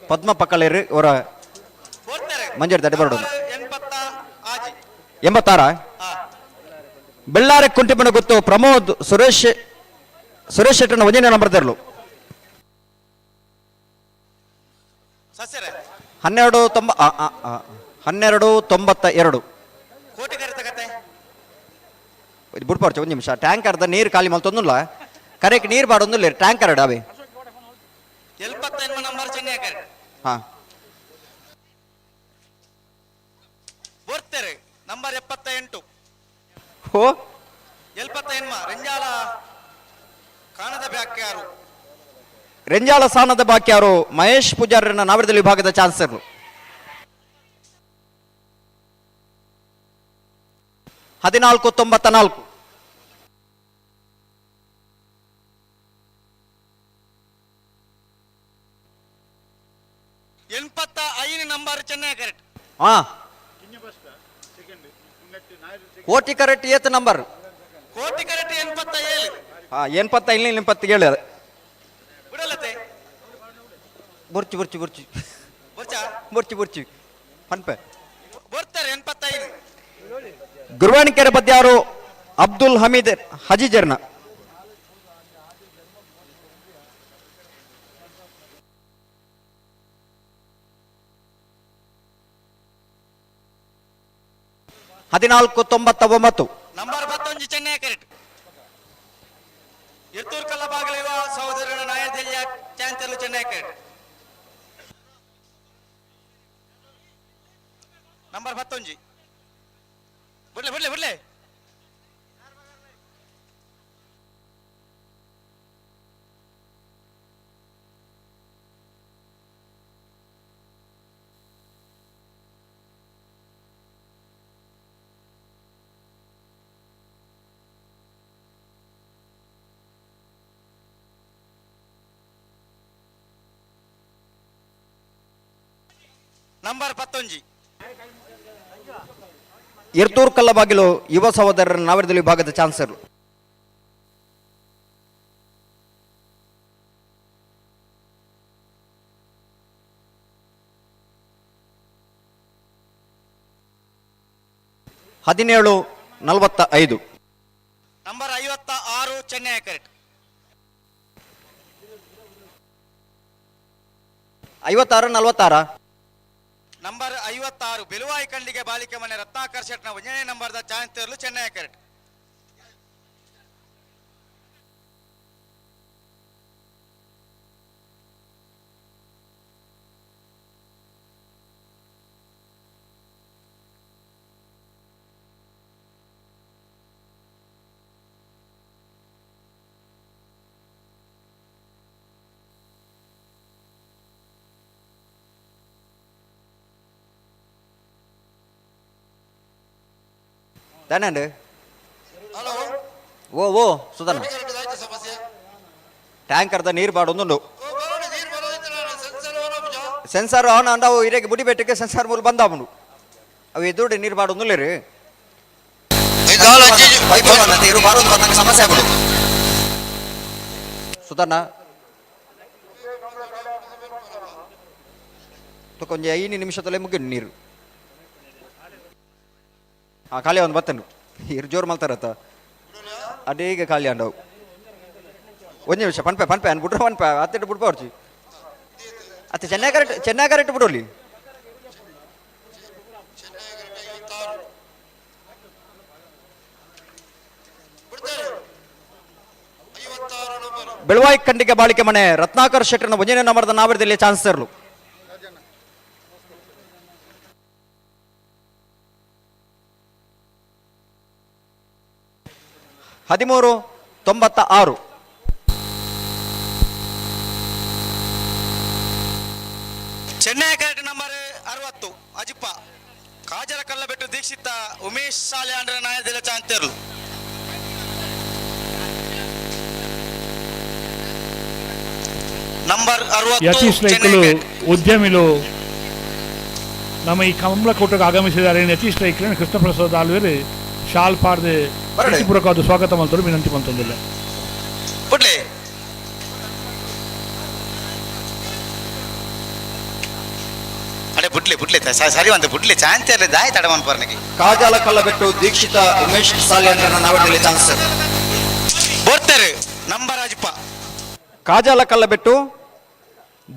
ಪದ್ಮ ಪಕ್ಕಲೇರು ಅವರ ಮಂಜರ್ ತಡೆ ಬರೋದು 86 ಬೆಳ್ಳಾರೆ ಕುಂಟಿಮನೆ ಗೊತ್ತು ಪ್ರಮೋದ್ ಸುರೇಶ್ ಶೆಟ್ಟನ ಒಂದನೇ ನಂಬರ್ ತರಲು 1292 ಕೋಟಿ ಕ್ಯಾರೆಟ್ ತಗತ್ತೆ ಬಿಡ್ಪಾಡ್ಚ ಒಂದು ನಿಮಿಷ ಟ್ಯಾಂಕರ್ದ ನೀರು ಖಾಲಿ ಮಲ್ತೊಂದಿಲ್ಲ ಕರೆಕ್ಟ್ ನೀರು ಬಾಡೊಂದಿಲ್ಲ ಟ್ಯಾಂಕರ್ ಅವೆ 75 ನಂಬರ್ ಚೆನ್ನೈ ಕ್ಯಾರೆಟ್ ಬೋರ್ತಾರೆ ನಂಬರ್ 78 ಹೋ 75 ರೆಂಜಾಲ ಕಾಣದ ಬ್ಯಾಕ್ಯಾರು ರೆಂಜಾಳ ಸಾನದ ಬಾಕ್ಯಾರು ಮಹೇಶ್ ಪೂಜಾರನ ನಾವಿರದಲ್ಲಿ ವಿಭಾಗದ ಚಾನ್ಸರ್ 1494 85 ನಂಬರ್ ಚೆನ್ನೈ ಕ್ಯಾರೆಟ್ ಕೋಟಿ ಕರೆಕ್ಟ್ ಏತ್ ನಂಬರ್ ಕೋಟಿ ಕ್ಯಾರೆಟ್ 87 87 ಬಿಡಲತೆ ಬುರ್ಚಿ ಬರ್ಚಾ ಬುರ್ಚಿ ಪನ್ಪೆ ಬರ್ತಾರೆ 85 ಗುರುವಾಣಿಕೆರೆ ಪದ್ಯಾರು ಅಬ್ದುಲ್ ಹಮೀದ್ ಹಜಿಜರ್ನ 1499. ನಂಬರ್ 11 ಚೆನ್ನೈ ಕ್ಯಾರೆಟ್ ಇರ್ತೂರ್ ಕಲ್ಲ ಬಾಗಿಲಿರುವ ಸಹೋದರನ ನಾಯದೆಯ ಚಾಂಚಲು ಚೆನ್ನೈ ಕ್ಯಾರೆಟ್ ನಂಬರ್ 11 ಬಿಡ್ಲೆ ನಂಬರ್ 11 ಇರ್ತೂರ್ ಕಲ್ಲಬಾಗಿಲು ಯುವ ಸಹೋದರರ ನವರದಲ್ಲಿ ವಿಭಾಗದ chancellor. Number 56 Chennai carrot 56-46. Number 56 ಬೆಲುವಾಯಿ ಕಂಡಿಗೆ ಬಾಲಿಕೆ ಮನೆ Ratnakar ಶೆಟ್ನ 1ನೇ ನಂಬರ್ದ chancellor Chennai carrot ತಾನೇನು hello ಓ ಸುಧನ್ ಸಮಸ್ಯೆ ಟ್ಯಾಂಕರ್ದ ನೀರು ಬಾಡೊಂದುಂಡು ನೀರು ಬರೋದಿಲ್ಲ ಸೆನ್ಸಾರ್ ಆನ್ ಅಂದಾವು ಇರೇಗೆ ಬುಡಿ ಬೆಟ್ಟಕ್ಕೆ ಸೆನ್ಸಾರ್ ಮೂಲ ಬಂದಾವನು ಅವು ಎದುರು ನೀರು ಬಾಡೊಂದುಲ್ಲ ರೀ ನೀರು ಬಾರೋದು ಬಂದಂಗೆ ಸಮಸ್ಯೆ ಆಗ್ಬಿಡು ಸುಧನ್ನ ಕೊಂಚ 5 ನಿಮಿಷದಲ್ಲೇ ಮುಗಿದು ನೀರು ಖಾಲಿ ಒಂದು ಬತ್ತನು ಇರು ಜೋರು ಮಲ್ತಾರತ್ತ ಅದೇ ಈಗ ಖಾಲಿ ಅಂಡವು 1 ನಿಮಿಷ ಪನ್ಪೆ ಅನ್ ಬಿಡ್ರ ಪನ್ಪೆ ಅತ್ತಿಟ್ಟು ಬಿಡ್ಬಾರ್ಚಿ ಅತ್ತೆ ಚೆನ್ನೈ ಕರೆಕ್ಟ್ ಬಿಡೋಲಿ ಬೆಳವಾಯಿ ಕಂಡಿಗೆ ಬಾಳಿಕೆ ಮನೆ ರತ್ನಾಕರ್ ಶೆಟ್ಟರ್ನ 1ನೇ ನಂಬರ್ದ ನಾವರದಲ್ಲಿ ಚಾನ್ಸಲರ್. $13.96. ಚೆನ್ನೈ ಕ್ಯಾರೆಟ್ ನಂಬರ್ 60 ಅಜಿಪ್ಪ ಕಾಜರ ಕಲ್ಲಬೆಟ್ಟು ದೀಕ್ಷಿತ ಉಮೇಶ್ ಸಾಲೆ ಅಂಡರ ನಾಯದೆಲ್ಲ ಚಾಂತೇರು ನಂಬರ್ 60 ಯತೀಶ್ ರೈಕಲು ಉದ್ಯಮಿಲು ನಮ್ಮ ಈ ಕಮಲಕೋಟೆಗೆ ಆಗಮಿಸಿದ್ದಾರೆ. ಯತೀಶ್ ರೈಕಲ್ ಕೃಷ್ಣಪ್ರಸಾದ್ ಆಲ್ವೇರು ಶಾಲ್ ಪಾರ್ದೆ ಪೂರ್ವಕವಾದ ಸ್ವಾಗತ ಮಾಡ್ತಾರೆ, ವಿನಂತಿ ಮಾಡ್ತಂದಿಲ್ಲ. ಬಿಡ್ಲಿ ಅಡೆ ಬಿಡ್ಲಿ ಸರಿ ಒಂದು ಬಿಡ್ಲಿ ಚಾನ್ಸ್ ಇರಲಿಲ್ಲ ಆಯ್ತು ಅಡ ಒಂದು ಬರ್ನಿಗೆ ಕಾಜಾಲ ಕಲ್ಲಬೆಟ್ಟು ದೀಕ್ಷಿತ ಉಮೇಶ್ ಸಾಲೆ ಅಂಡರ ನಾವರದಲ್ಲಿ ಚಾನ್ಸಲರ್. ಬರ್ತಾರೆ ನಂಬರ್ ಅಜಿಪ್ಪ ಕಾಜಾಲ ಕಲ್ಲಬೆಟ್ಟು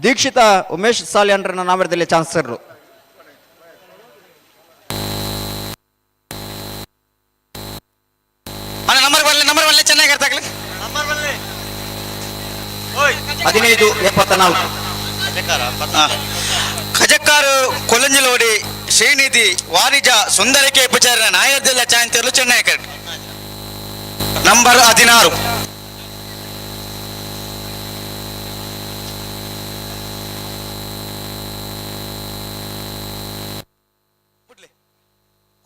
ದೀಕ್ಷಿತ ಉಮೇಶ್ ಸಾಲೆ ಅಂಡರ ನಾವರದಲ್ಲಿ ಚಾನ್ಸಲರ್. ನಂಬರ್ ಒಳ್ಳೆ ಚೆನ್ನಾಗಿ ಇರ್ತಾಗಲಿ 15-74. ಖಜಕ್ಕಾರು ಕೊಲಂಜಿಲೋಡಿ ಶ್ರೀನಿಧಿ ವಾರಿಜ ಸುಂದರಿಕೆ ಉಪಚಾರ ನಾಯದೆಲ್ಲ ಚಾಂತರ್ಲು ಚೆನ್ನೈ ಕ್ಯಾರೆಟ್ ನಂಬರ್ 16.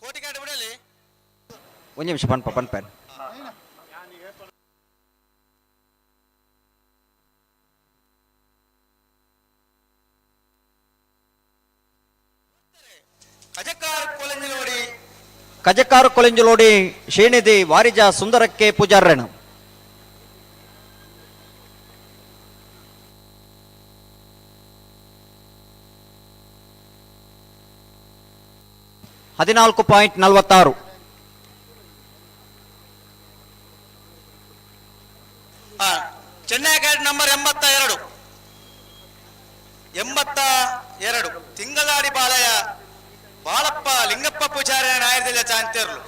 ಕೋಟಿಕಾಡು ಬಿಡಲಿ 1 ನಿಮಿಷ ಪನ್ಪೆ ಕಜಕ್ಕಾರು ಕೊಲೆಂಜಲೋಡಿ ಶ್ರೀನಿಧಿ ವಾರಿಜ ಸುಂದರಕ್ಕೆ ಪೂಜಾರ್ಯಣ. $14.46. ಚೆನ್ನೈ ಕ್ಯಾರೆಟ್ ನಂಬರ್ 82 ತಿಂಗಳಾಡಿ ಬಾಲಯ ಬಾಳಪ್ಪ ಲಿಂಗಪ್ಪ ಪೂಜಾರಿ ನಾಯರ್ದಿಲ್ಲ ಚಾಂತಿಯರ್ಲು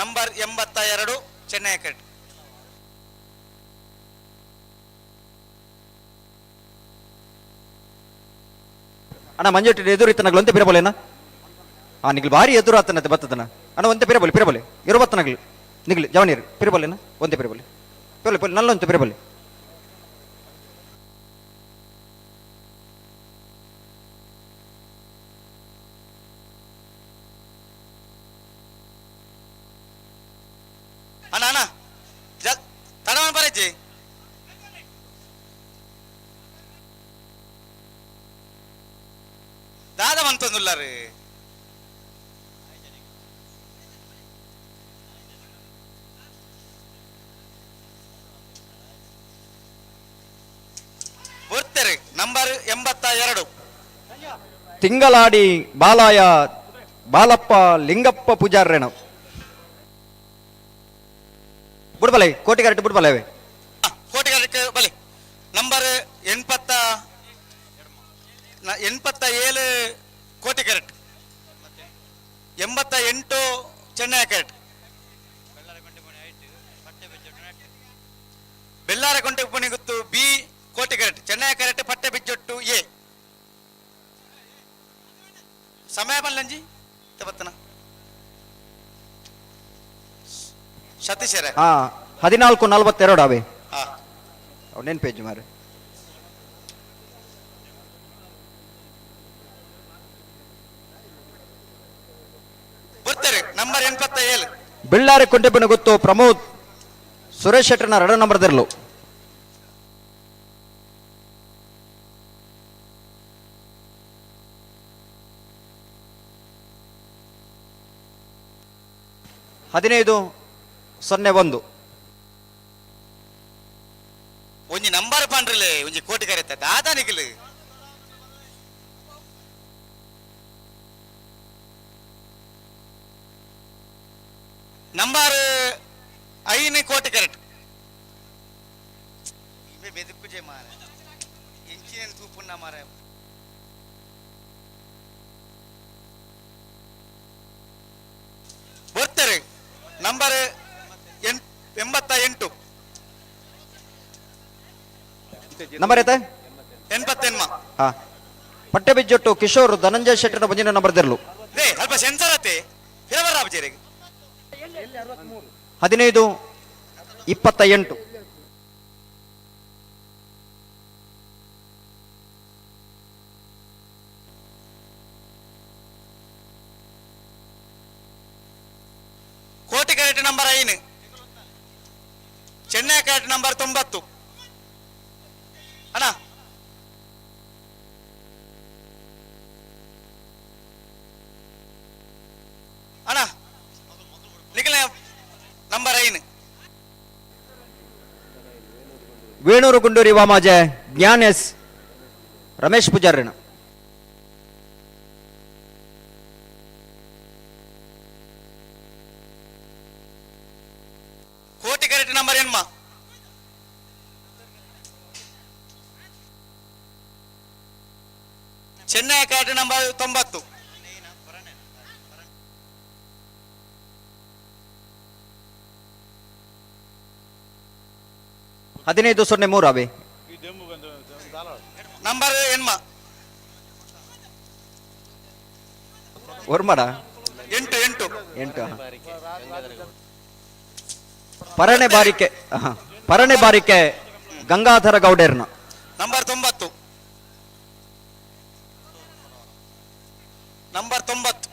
ನಂಬರ್ 82 ಚೆನ್ನೈ ಕಟ್ ಅಣ್ಣ ಮಂಜುಟ್ಟಿ ಎದುರು ಇತ್ತನಗಳು ಒಂದೇ ಪಿರಬೋಲೇನಾ ನಿಗ್ಲು ಭಾರಿ ಎದುರು ಆತನತ್ತೆ ಬತ್ತದನ ಅಣ್ಣ ಒಂದೇ ಪಿರಬೋಲಿ ಇರು ಬತ್ತನಗ್ಲಿ ನಿಗ್ಲಿ ಜವನೀರು ಪಿರಬೋಲೇನಾ ಒಂದೇ ಪಿರಬೋಲಿ ಪಿರಬೋಲಿ ನಲ್ಲೊಂದು ಪಿರಬೋಲಿ ಅಣ್ಣ ಅಣ್ಣ ತಡವನ್ ಬರಜ್ಜಿ ದಾದ ಮಂತೊಂದುಲ್ಲ ರೀ ಬರ್ತಾರೆ ನಂಬರ್ 82 ತಿಂಗಳಾಡಿ ಬಾಲಾಯ ಬಾಲಪ್ಪ ಲಿಂಗಪ್ಪ ಪೂಜಾರೇಣ ಬಿಡ್ಬಲೆ ಕೋಟಿ ಕರೆಕ್ಟ್ ಬಿಡ್ಬಲೆ ಕೋಟಿ ಕರೆಕ್ಟ್ ಬಲೆ ನಂಬರ್ 87 ಕೋಟಿ correct 88 Chennai correct ಬೆಲ್ಲಾರ Conte ಉಪನಿಗುತ್ತು B Koti ಕರೆಕ್ಟ್ ಚೆನ್ನೈ ಕರೆಕ್ಟ್ ಪಟ್ಟೆ ಬಿಜ್ಜೊಟ್ಟು ಎ ಸಮಯ ಬಲ್ಲಂಜಿ ಬತ್ತನ ಸತೀಶರೇ 14:42 ಅವೇ ಅವನೇನ್ ಪೇಜ್ ಮಾರೆ ಬರ್ತಾರೆ ನಂಬರ್ 87 ಬೆಳ್ಳಾರೆ ಕೊಂಟೆಪ್ಪನ ಗೊತ್ತು ಪ್ರಮೋದ್ ಸುರೇಶ್ ಶೆಟ್ಟರ್ನ 2 ನಂಬರ್ದಿರ್ಲು (15:01) ಒಂಜಿ ನಂಬರ್ ಪಂಡ್ರಲೆ ಒಂಜಿ ಕೋಟಿ ಕರೆತ ದಾದ ನಿಖಿಲ್ ನಂಬರ್ 5 ಕೋಟಿ ಕರೆಕ್ಟ್ ಇವೆ ಬೆದುಕುಜೆ ಮಾರ ಎಂಚಿನ ತೂಪುನ್ನ ಮಾರ ಬರ್ತಾರೆ ನಂಬರ್ 88 ನಂಬರ್ ಐತೆ 88 ಪಟ್ಟೆ ಬಿಜ್ಜೊಟ್ಟು ಕಿಶೋರ್ ಧನಂಜಯ ಶೆಟ್ಟರ್ನ ಬಂಜಿನ ನಂಬರ್ದಿರ್ಲು ರೇ ಅಲ್ಪ ಸೆನ್ಸರ್ ಅತ್ತೆ ಹೇಳಬಾರ ಅಬ್ಜೆರಿಗೆ 15:28 ಕೋಟಿ ಕರೆಕ್ಟ್ ನಂಬರ್ 5 ಚೆನ್ನೈ ಕರೆಕ್ಟ್ ನಂಬರ್ 90 ಅಣ್ಣ ಅಣ್ಣ ನಿಖಿಲ ನಂಬರ್ 5 ವೇಣೂರು ಗುಂಡೂರಿ ವಾಮಾಜೆ ಜ್ಞಾನ್ ಎಸ್ ರಮೇಶ್ ಪೂಜಾರಿನ ಕೋಟಿ ಕರೆಕ್ಟ್ ನಂಬರ್ ಎನ್ಮ ಚೆನ್ನೈ ಕರೆಕ್ಟ್ ನಂಬರ್ 90 15:03 ಅವೇ ನಂಬರ್ ಎನ್ಮ ಓರ್ಮಡ 8 ಪರಣೆ ಬಾರಿಕೆ ಗಂಗಾಧರ ಗೌಡೇರ್ನ ನಂಬರ್ 90 ನಂಬರ್ 90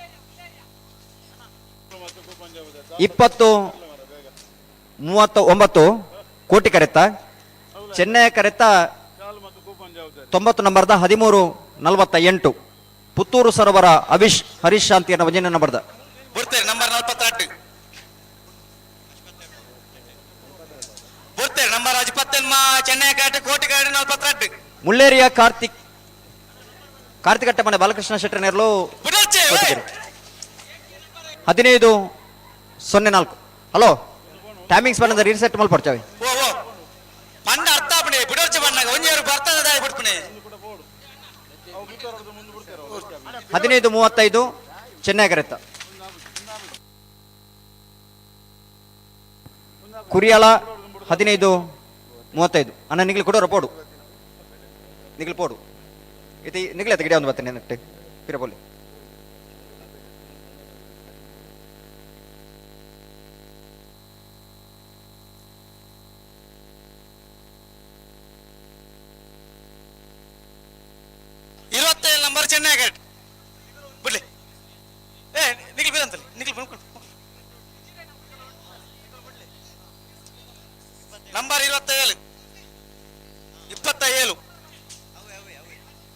20:39 ಕೋಟಿ ಕರೆತ ಚೆನ್ನೈ ಕರೆತ 90 ನಂಬರ್ದ 13:48 ಪುತ್ತೂರು ಸರೋವರ ಅವಿಶ್ ಹರೀಶ್ ಶಾಂತಿಯನ್ನ ವಜನ ನಂಬರ್ದ ಬರ್ತಾರೆ ನಂಬರ್ 48 ಬರ್ತಾರೆ ನಂಬರ್ 28 ಚೆನ್ನೈ ಕರೆಕ್ಟ್ ಕೋಟಿ ಕರೆಕ್ಟ್ 48 ಮುಳ್ಳೇರಿಯ ಕಾರ್ತಿಕಟ್ಟಮನೆ ಬಾಲಕೃಷ್ಣ ಶೆಟ್ಟರ್ ನೇರ್ಲು 15 04. ಹಲೋ ಟೈಮಿಂಗ್ಸ್ ಬಂದ ರೀಸೆಟ್ ಮಲ್ಪಡ್ಚಾವೆ. ಓ ಓ ಪಂಡ ಅರ್ಥ ಆಪಣೆ ಬಿಡೋರ್ಚ ಬಣ್ಣಗ ಒಂಜೇರು ಬರ್ತದ ಬಿಡ್ಪಣೆ. 15:35 ಚೆನ್ನೈ ಕರೆತ್ತ. ಕುರಿಯಾಳ 15:35. ಅಣ್ಣ ನಿಗ್ಲಿ ಕೊಡೋರ ಪೋಡು ನಿಗ್ಲಿ ಪೋಡು ಇದು ನಿಗ್ಲಿ ತೆಗಿಡ ಒಂದು ಬರ್ತೇನೆ ನೆಟ್ಟೆ ಪಿರಬೋಲಿ. ನಂಬರ್ ಚೆನ್ನೈ ಕರೆಕ್ಟ್ ಬಿಡ್ಲಿ ಏ ನಿಖಿಲ್ ಬೀರಂತಲ್ಲಿ ನಿಖಿಲ್ ಬಂದ್ಕೊಂಡು ನಂಬರ್ 27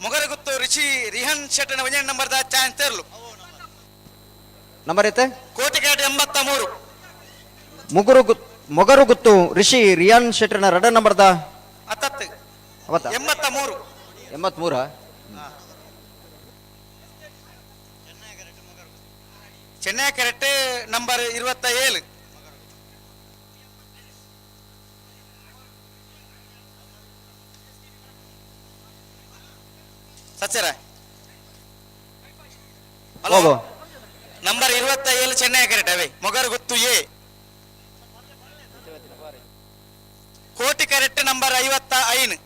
ಮೊಗರಗುತ್ತು ರಿಷಿ ರಿಹನ್ ಶೆಟ್ಟನ ಒಂಜೆ ನಂಬರ್ ದ ಚಾನ್ಸ್ ತೆರಲು ನಂಬರ್ ಐತೆ ಕೋಟಿಗೇಟ್ 83 ಮೊಗರುಗುತ್ತು ರಿಷಿ ರಿಯಾನ್ ಶೆಟ್ಟರ್ನ 2 ನಂಬರ್ದ 83 ಚೆನ್ನೈ ಕರೆಕ್ಟ್ ನಂಬರ್ 27 ಸಚ್ಚರ ಹಲೋ ನಂಬರ್ 27 ಚೆನ್ನೈ ಕರೆಕ್ಟ್ ಅವೇ ಮೊಗರಗುತ್ತು ಎ ಕೋಟಿ ಕರೆಕ್ಟ್ ನಂಬರ್ 55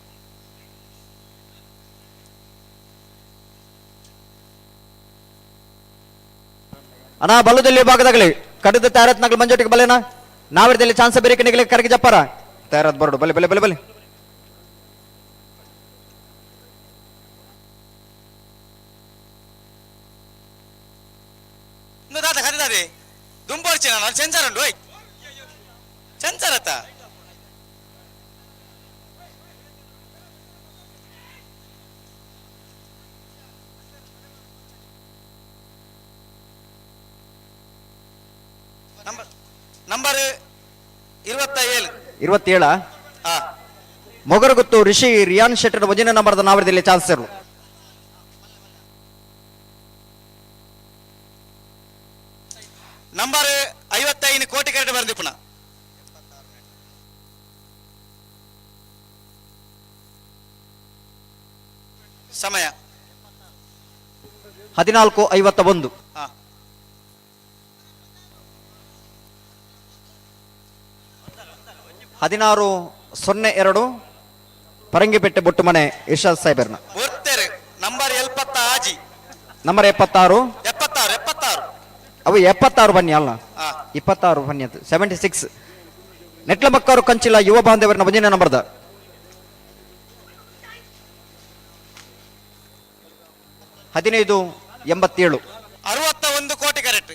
ಅಣ್ಣ ಬಲ್ಲುದಲ್ಲಿ ಭಾಗದಾಗಲಿ ಕಡಿದ ತಯಾರತ್ ನಗಲು ಮಂಜೋಟಿಗೆ ಬಲ್ಲೇನಾ ನಾವಿರದಲ್ಲಿ ಚಾನ್ಸ್ ಬೇರೆ ನಿಗಲಿ ಕರಗಿ ಜಪ್ಪಾರ ತಯಾರತ್ ಬರಡು ಬಲೆ ಬಲೆ ಬಲೆ ಬಲೆ ದಾದ ಕದಿದಾದೆ ದುಂಬೋರ್ಚಿ ನಾನು ಅಲ್ಲಿ ಸೆನ್ಸರ್ ಉಂಟು ಸೆನ್ಸರ್ ಅತ್ತ ನಂಬರ್ 27 ಮೊಗರಗುತ್ತು ರಿಷಿ ರಿಯಾನ್ ಶೆಟ್ಟರ್ ಮುಂಜಿನ ನಂಬರ್ದ ನಾವಿರದಲ್ಲಿ ಚಾನ್ಸ್ ಇರಲು ನಂಬರ್ 55 ಕೋಟಿ ಕರೆಕ್ಟ್ ಬರ್ದಿ ಪುನಃ ಸಮಯ 14:51 16:02 ಪರಂಗಿಪೇಟೆ ಬೊಟ್ಟುಮನೆ ಇರ್ಷಾದ್ ಸಾಹೇಬರ್ನ ನಂಬರ್ 70 ಆಜಿ ನಂಬರ್ 76 ಅವು 76 ಬನ್ನಿ ಅಲ್ಲ 26 ಬನ್ನಿ ಅದು 76 ನೆಟ್ಲ ಮಕ್ಕವರು ಕಂಚಿಲ ಯುವ ಬಾಂಧವರನ್ನ ಮುಂಜಿನ ನಂಬರ್ದ 15:87 61 ಕೋಟಿ ಕರೆಕ್ಟ್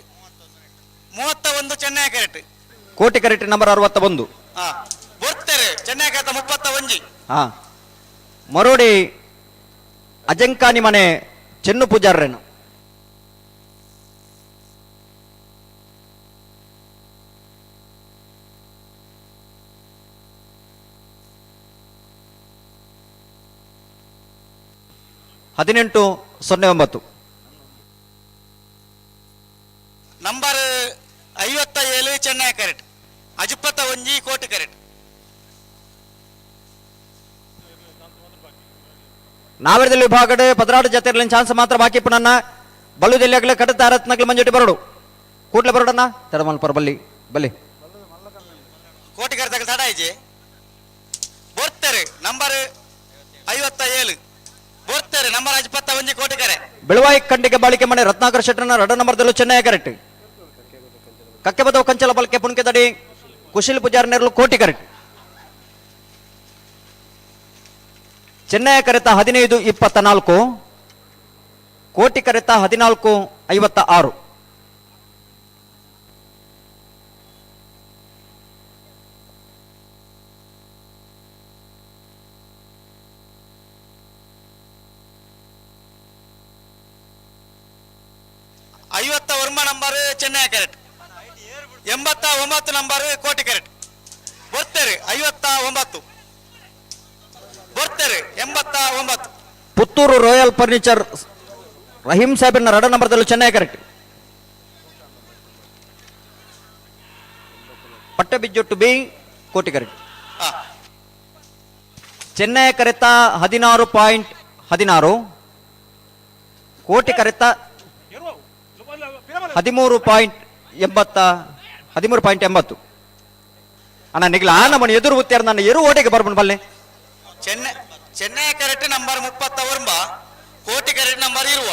31 ಚೆನ್ನೈ ಕರೆಕ್ಟ್ ಕೋಟಿ ಕರೆಕ್ಟ್ ನಂಬರ್ 61 ಚೆನ್ನೈ ಕರೆಕ್ಟ್ 31 ಮರೋಡಿ ಅಜಂಕಾನಿ ಮನೆ ಚೆನ್ನು ಪೂಜಾರ್ರೇನು (18:09) ನಂಬರ್ 57 ಚೆನ್ನೈ ಕರೆಕ್ಟ್ 51 ಕೋಟಿ ಕರೆಕ್ಟ್ ನಾವೆರದಲ್ಲಿ ವಿಭಾಗಡೆ 16 ಜೊತೆರ್ಲಿನ ಚಾನ್ಸ್ ಮಾತ್ರ ಬಾಕಿ ಪುನನ್ನ ಬಲ್ಲುದಲ್ಲಿ ಆಗಲೇ ಕಟ್ಟ ತಾರತ್ನಗ್ಲು ಮಂಜುಟಿ ಬರಡು ಕೂಡ್ಲೆ ಬರಡನ್ನ ತಡಮಲ್ಪರ ಬಲ್ಲಿ ಬಲ್ಲಿ ಕೋಟಿ ಕರೆಕ್ಟ್ ತಡ ಐಜೆ ಬೋರ್ತಾರೆ ನಂಬರ್ 57 ಬೋರ್ತಾರೆ ನಂಬರ್ 51 ಕೋಟಿ ಕರೆ ಬೆಳವಾಯಿ ಕಂಡಿಗೆ ಬಾಳಿಕೆ ಮನೆ ರತ್ನಾಕರ್ ಶೆಟ್ಟರ್ನ 2 ನಂಬರ್ದಲ್ಲೂ ಚೆನ್ನೈ ಕರೆಕ್ಟ್ ಕಕ್ಕೆ ಬದವು ಕಂಚಲ ಬಲ್ಕೆ ಪುಣ್ಕೆ ತಡಿ ಕುಶಿಲ್ ಪೂಜಾರ್ ನೆರಳು ಕೋಟಿ ಕರೆಕ್ಟ್ ಚೆನ್ನೈ ಕರೆತ 15:24 ಕೋಟಿ ಕರೆತ 14:56 51 ನಂಬರ್ ಚೆನ್ನೈ ಕರೆಕ್ಟ್ 89 ನಂಬರ್ ಕೋಟಿ ಕರೆಕ್ಟ್ ಬರ್ತಾರೆ 59 ಬರ್ತಾರೆ 89 ಪುತ್ತೂರು ರಾಯಲ್ ಫರ್ನಿಚರ್ ರಹೀಂ ಸಾಹೇಬ್ನ 2 ನಂಬರ್ದಲ್ಲೂ ಚೆನ್ನೈ ಕರೆಕ್ಟ್ ಪಟ್ಟಬಿಜ್ಜೊಟ್ಟು ಬಿ ಕೋಟಿ ಕರೆಕ್ಟ್. ಚೆನ್ನೈ ಕರೆತ 16.16, ಕೋಟಿ ಕರೆತ 13.80 ಅಣ್ಣ ನಿಗ್ಲ ನಮ್ಮನ್ನು ಎದುರು ಉತ್ತಾರ ನನ್ನ ಎರು ಓಟೆಗೆ ಬರ್ಬನ್ ಬಲ್ಲೆ. ಚೆನ್ನೈ ಕರೆಕ್ಟ್ ನಂಬರ್ 30 ಕೋಟಿ ಕರೆಕ್ಟ್ ನಂಬರ್ ಇರುವ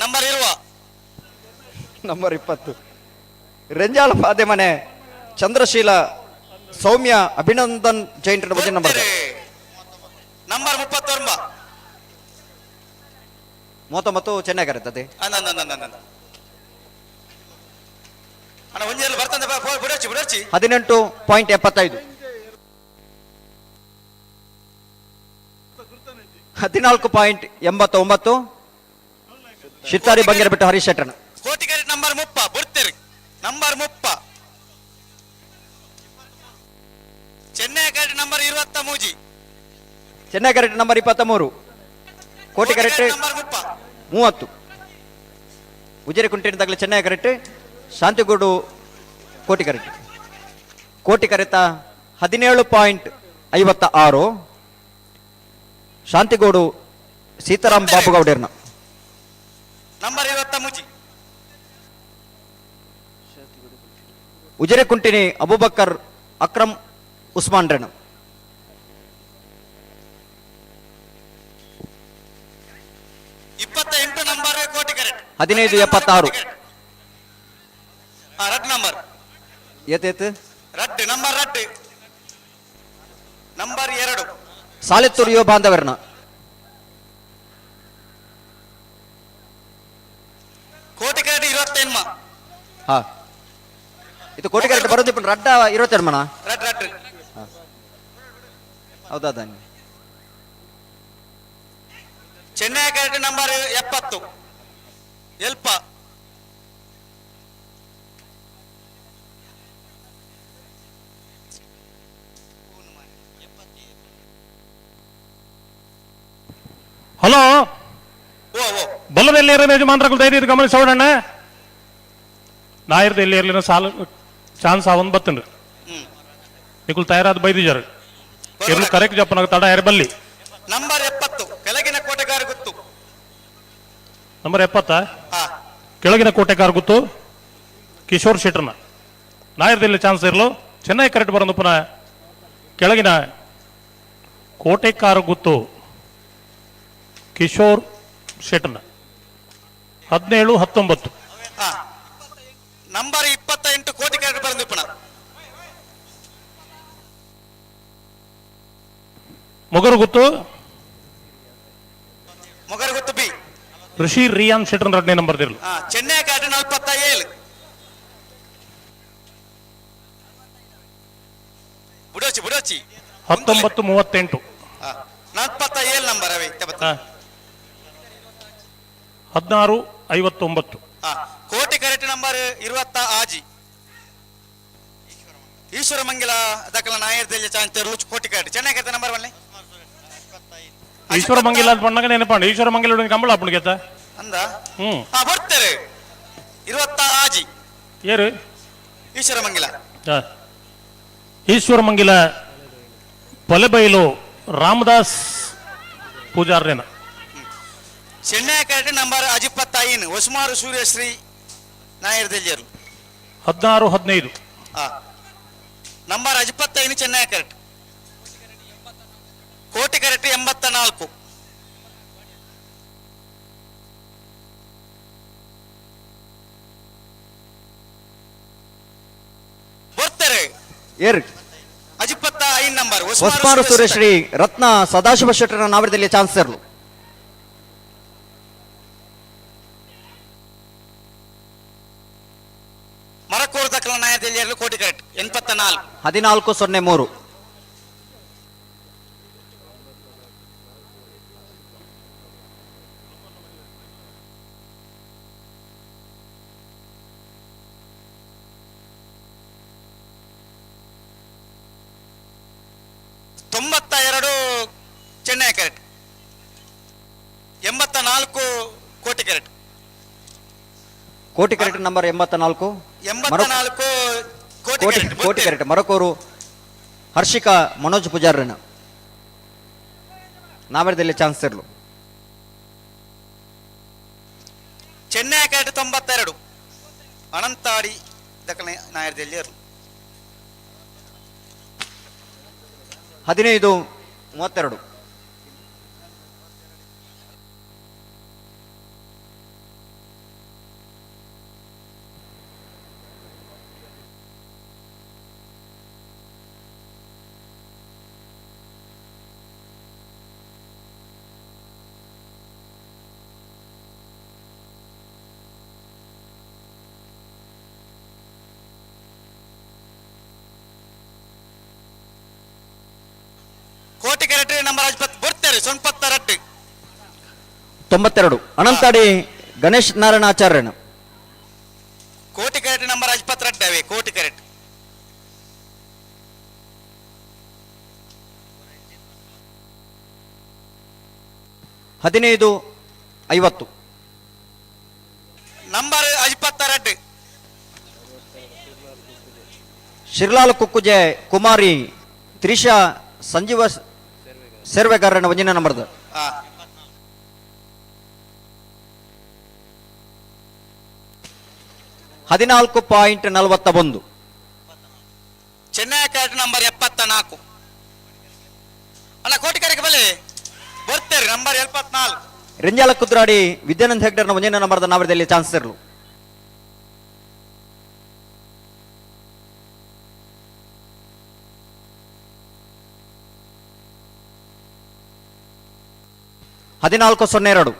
ನಂಬರ್ ಇರುವ ನಂಬರ್ 20 ರೆಂಜಾಳ ಪಾದೆ ಮನೆ ಚಂದ್ರಶೀಲ ಸೌಮ್ಯ ಅಭಿನಂದನ್ ಜೈಂಟ್ ಬಗ್ಗೆ ನಂಬರ್ ನಂಬರ್ 39 ಚೆನ್ನೈ ಕರೆತದೆ. ಅಣ್ಣ ಒಂಜೆಲ್ಲ ಬರ್ತಂದೆ ಬಿಡಚ್ಚಿ 18.75, 14.89 ಶಿರ್ತಾರಿ ಬಂಗೇರ ಬಿಟ್ಟು ಹರೀಶ್ ಶೆಟ್ಟಣ. ಕೋಟಿ ಕರೆಕ್ಟ್ ನಂಬರ್ 30 ಬರ್ತೀರಿ ನಂಬರ್ 30. ಚೆನ್ನೈ ಕರೆಕ್ಟ್ ನಂಬರ್ 23, ಚೆನ್ನೈ ಕರೆಕ್ಟ್ ನಂಬರ್ 23, ಕೋಟಿ ಕರೆಕ್ಟ್ ನಂಬರ್ 30. ಉಜಿರೆ ಕುಂಟಿನ ತಗಲೆ ಚೆನ್ನೈ ಕರೆಕ್ಟ್, ಶಾಂತಿಗೂಡು ಕೋಟಿ ಕರೆಕ್ಟ್. ಕೋಟಿ ಕರೆತ 17.56, ಶಾಂತಿಗೂಡು ಸೀತಾರಾಮ್ ಬಾಬುಗೌಡರ್ನ ನಂಬರ್ 23. ಉಜಿರೆ ಕುಂಟಿನಿ ಅಬೂಬಕ್ಕರ್ ಅಕ್ರಮ್ ಉಸ್ಮಾನ್ ರೆಣ 28 ನಂಬರ್ ಕೋಟಿ ಕರೆಕ್ಟ್ 15.76 ರಡ್ ನಂಬರ್ ಏತೇತ್ ರಡ್ ನಂಬರ್ 2 ಸಾಲೆತ್ತೂರಿಯೋ ಬಾಂಧವರ್ನ ಕೋಟಿ ಕರೆಕ್ಟ್ 28 ಹಾ ಇದು ಕೋಟಿ ಕರೆಕ್ಟ್ ಬರೋದು ರಡ್ಡ 22 ಮನ ರಡ್ ಹೌದಾ. ಚೆನ್ನೈ ಕರೆಕ್ಟ್ ನಂಬರ್ 70 ಎಲ್ಪ ಹಲೋ ಬಲ್ಲದಲ್ಲಿ ಯಜಮಾನರು ದಯವಿಟ್ಟು ಗಮನಿಸೋಣ. ನಾಯರ್ದು ಎಲ್ಲಿ ಇರಲಿನ ಸಾಲ ಚಾನ್ಸ್ ಅವನ್ ಬತ್ತನ್ರಿ ನಿಕುಲ್ ತಯಾರಾದ ಬೈದಿಜಾರ ಇರ್ಲು ಕರೆಕ್ಟ್ ಜಪ್ಪನಾಗ ತಡ ಯಾರು ಬಲ್ಲಿ ನಂಬರ್ 70 ಕೆಳಗಿನ ಕೋಟೆಗಾರ ಗೊತ್ತು. ನಂಬರ್ 70 ಕೆಳಗಿನ ಕೋಟೆಗಾರ ಗೊತ್ತು ಕಿಶೋರ್ ಶೆಟ್ರನ ನಾಯರ್ದಲ್ಲಿ ಚಾನ್ಸ್ ಇರಲು ಚೆನ್ನೈ ಕರೆಕ್ಟ್ ಬರೋದು ಪುನಃ ಕೆಳಗಿನ ಕೋಟೆಕಾರ ಗೊತ್ತು ಕಿಶೋರ್ ಶೆಟ್ರನ 17-19 ನಂಬರ್ 28 ಕೋಟಿ ಕರೆಕ್ಟ್ ಬರೋದು ಪುನಃ ಮೊಗರು ಗೊತ್ತು ಬಿ ಋಷಿ ರಿಯಾನ್ ಶೆಟ್ರನ್ 2ನೇ ನಂಬರ್ ಇರಲು ಚೆನ್ನೈ ಕರೆಕ್ಟ್ 47 ಬುಡೋಚಿ 19-38 47 ನಂಬರ್ ಅವೇ 16-59 ಕೋಟಿ ಕರೆಕ್ಟ್ ನಂಬರ್ 20 ಆಜಿ ಈಶ್ವರ ಮಂಗಲ ದಕ್ಕಲ ನಾಯರ್ದಲ್ಲಿ ಚಾನ್ಸ್ ರುಚ್ ಕೋಟಿ ಕರೆಕ್ಟ್ ಚೆನ್ನೈ ಕರೆಕ್ಟ್ ನಂಬರ್ 1 ಈಶ್ವರ ಮಂಗಿಲ ಅಂತ ಪಣ್ಣಾಗ ನೆನಪಂಡು ಈಶ್ವರ ಮಂಗಿಲ ಕಂಬಳ ಅಪ್ಪನಿಗೆತ್ತ ಅಂದ ಬರ್ತಾರೆ 20 ಆಜಿ ಏರು ಈಶ್ವರ ಮಂಗಿಲ ಈಶ್ವರ ಮಂಗಿಲ ಪೊಲೆಬೈಲು ರಾಮದಾಸ್ ಪೂಜಾರ್ರೇನ ಚೆನ್ನೈ ಕರೆಕ್ಟ್ ನಂಬರ್ 25 ಒಸ್ಮಾರು ಸೂರ್ಯಶ್ರೀ ನಾಯರ್ದಲ್ಲಿಯರು 16-15 ನಂಬರ್ 25 ಚೆನ್ನೈ ಕರೆಕ್ಟ್ ಕೋಟಿ ಕರೆಕ್ಟ್ 84 ಬರ್ತಾರೆ ಏರ್ 25 ನಂಬರ್ ಒಸ್ಮಾರು ಸುರೇಶ್ರೀ ರತ್ನ ಸದಾಶಿವ ಶೆಟ್ಟರ ನಾವರದಲ್ಲಿ ಚಾನ್ಸ್ ಇರಲು ಮರಕೋರ್ ದಕ್ಕಲ ನಾಯರ್ದಲ್ಲಿಯರು ಕೋಟಿ ಕರೆಕ್ಟ್ 84 14-03 14 92 ಚೆನ್ನೈ ಕ್ಯಾರೆಟ್, 84 ಕೋಟಿ ಕ್ಯಾರೆಟ್. ಕೋಟಿ ಕ್ಯಾರೆಟ್ ನಂಬರ್ 84 ಕೋಟಿ ಕ್ಯಾರೆಟ್ ಮರಕೂರು ಹರ್ಷಿಕಾ ಮನೋಜ್ ಪೂಜಾರನ ನಾವೇದಲ್ಲಿ ಚಾನ್ಸ್ ಇರಲು. ಚೆನ್ನೈ ಕ್ಯಾರೆಟ್ 92 ಅನಂತಾಡಿ ದಕ್ಷಿಣ ನಾಯರ್ದಲ್ಲಿ ಇರಲು. 15-32 ಕೋಟಿ ಕ್ಯಾರೆಟ್ ನಂಬರ್ 50 ಬರ್ತಾರೆ ಸ್ವಲ್ಪ 92 ಅನಂತಾಡಿ ಗಣೇಶ್ ನಾರಾಯಣ ಆಚಾರ್ಯನ ಕೋಟಿ ಕ್ಯಾರೆಟ್ ನಂಬರ್ 52 ಕೋಟಿ ಕ್ಯಾರೆಟ್. ಹದಿನೈದು 50 ನಂಬರ್ 52 ಶಿರ್ಲಾಲ್ ಕುಕ್ಕುಜೆ ಕುಮಾರಿ ತ್ರಿಷಾ ಸಂಜೀವ ಸೇರ್ವೆಗಾರನ ಒಂಜಿನ ನಂಬರ್ದು 14.41 ಚೆನ್ನೈ ಕ್ಯಾರೆಟ್ ನಂಬರ್ 74 ಅಲ್ಲ ಕೋಟಿ ಕ್ಯಾರೆಟ್ ಬಲೆ ಬರ್ತಾರೆ ನಂಬರ್ 74 ರೆಂಜಾಲ ಕುದ್ರಾಡಿ ವಿದ್ಯಾನಂದ್ ಹೆಗ್ಡರ್ನ ಒಂಜಿನ ನಂಬರ್ದ ನಾವರದಲ್ಲಿ ಚಾನ್ಸ್ ಇರಲು. ಹದಿನಾಲ್ಕು 02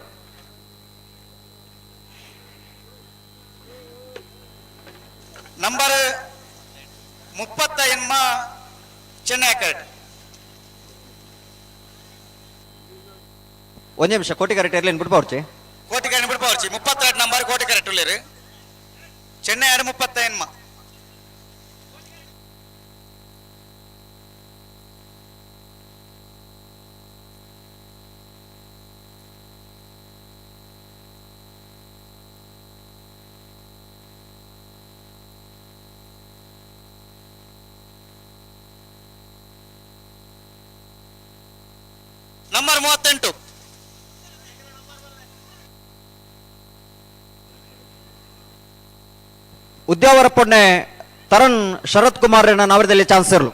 ನಂಬರ್ 30 ಚೆನ್ನೈ ಕ್ಯಾರೆಟ್. ಒಂದೇ ನಿಮಿಷ ಕೋಟಿ ಕ್ಯಾರೆಟ್ ಇರಲಿ ಬಿಡ್ಬಾರ್ಚಿ ಕೋಟಿ ಕ್ಯಾರೆಟ್ ಬಿಡ್ಬಾರ್ಚಿ 32 ನಂಬರ್ ಕೋಟಿ carrot ಉಳ್ಳೇರು Chennai 30 number 38 Udyavara ಪೊಣ್ಣೆ Taran Sharath Kumar ನಾವರದಲ್ಲಿ chance ಇರಲು.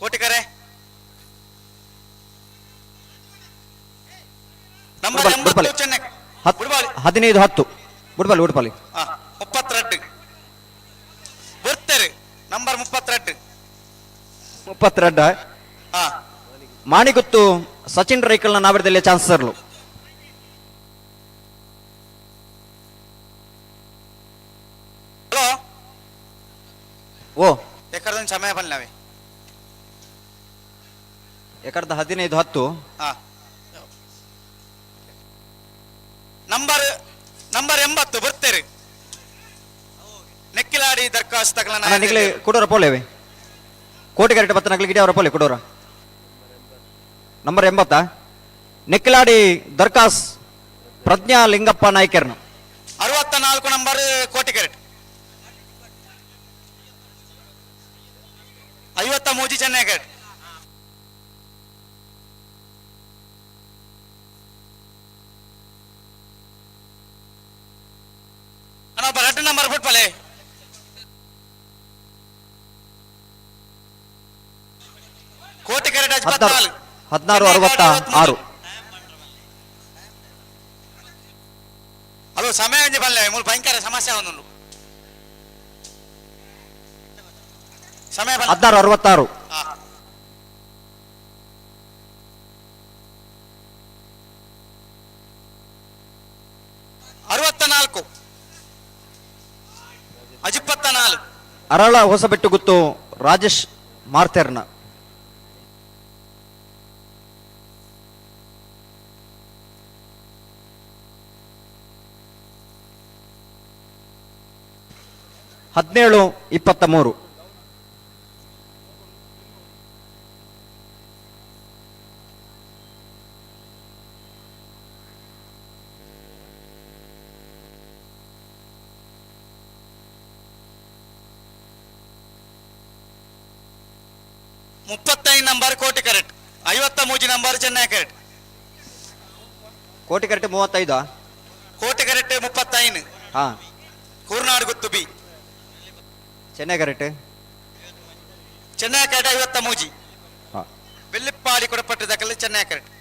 ಕೋಟಿ ಕರೆ ನಂಬರ್ 80 ಚೆನ್ನೈ 15-10 ಬುಡ್ಬಾಲಿ 32 ಬರ್ತಾರೆ ನಂಬರ್ 32 ಮಾಣಿಗುತ್ತು ಸಚಿನ್ ರೈಕಲ್ನ ನಾವರದಲ್ಲಿ ಚಾನ್ಸ್ ಇರಲು. ಹಲೋ ಓ ಎಕರ್ದ ಸಮಯ ಬಲ್ಲವೆ ಎಕರ್ದ 15-10 ನಂಬರ್ 80 ಬರ್ತಾರೆ ನೆಕ್ಕಿಲಾಡಿ ದರ್ಖಾಸ್ ತಗಲ ನಿಗಲಿ ಕೊಡೋರ ಪೋಲೇವೆ ಕೋಟಿ ಕ್ಯಾರೆಟ್ ಬತ್ತ ನಗಲಿ ಗಿಡ ಅವರ ಪೋಲೆ ಕೊಡೋರ ನಂಬರ್ 80 ನೆಕ್ಕಿಲಾಡಿ ದರ್ಖಾಸ್ ಪ್ರಜ್ಞಾ ಲಿಂಗಪ್ಪ ನಾಯ್ಕರ್ನ 64 ನಂಬರ್ ಕೋಟಿ ಕ್ಯಾರೆಟ್ 53 ಚೆನ್ನೈ ಕ್ಯಾರೆಟ್ ಎರಡು ನಂಬರ್ ಬಿಟ್ಪಲೆ ಕೋಟಿ ಕ್ಯಾರೆಟ್ 1666 ಅದು ಸಮಯ ಅಂಜಿ ಬಲ್ಲೆ ಮೂಲ ಭಯಂಕರ ಸಮಸ್ಯೆ ಒಂದು ಸಮಯ 1666 64 24 ಅರಳ ಹೊಸಬೆಟ್ಟು ಗುತ್ತು ರಾಜೇಶ್ ಮಾರ್ತೇರ್ನ 17-23 35 ನಂಬರ್ ಕೋಟಿ ಕರೆಕ್ಟ್, 53 ನಂಬರ್ ಚೆನ್ನೈ ಕರೆಕ್ಟ್. ಕೋಟಿ ಕರೆಕ್ಟ್ 35. ಕೋಟಿ ಕರೆಕ್ಟ್ 35. ಹಾ, ಕೂರ್ನಾಡು ಗುತ್ತು ಬಿ. ಚೆನ್ನೈ ಕರೆಕ್ಟ್. ಚೆನ್ನೈ ಕರೆಕ್ಟ್ 53. ಹಾ, ಬೆಳ್ಳಿಪ್ಪಾಡಿ ಕೊಡಪಟ್ಟದಕ್ಕಲ್ಲಿ ಚೆನ್ನೈ ಕರೆಕ್ಟ್.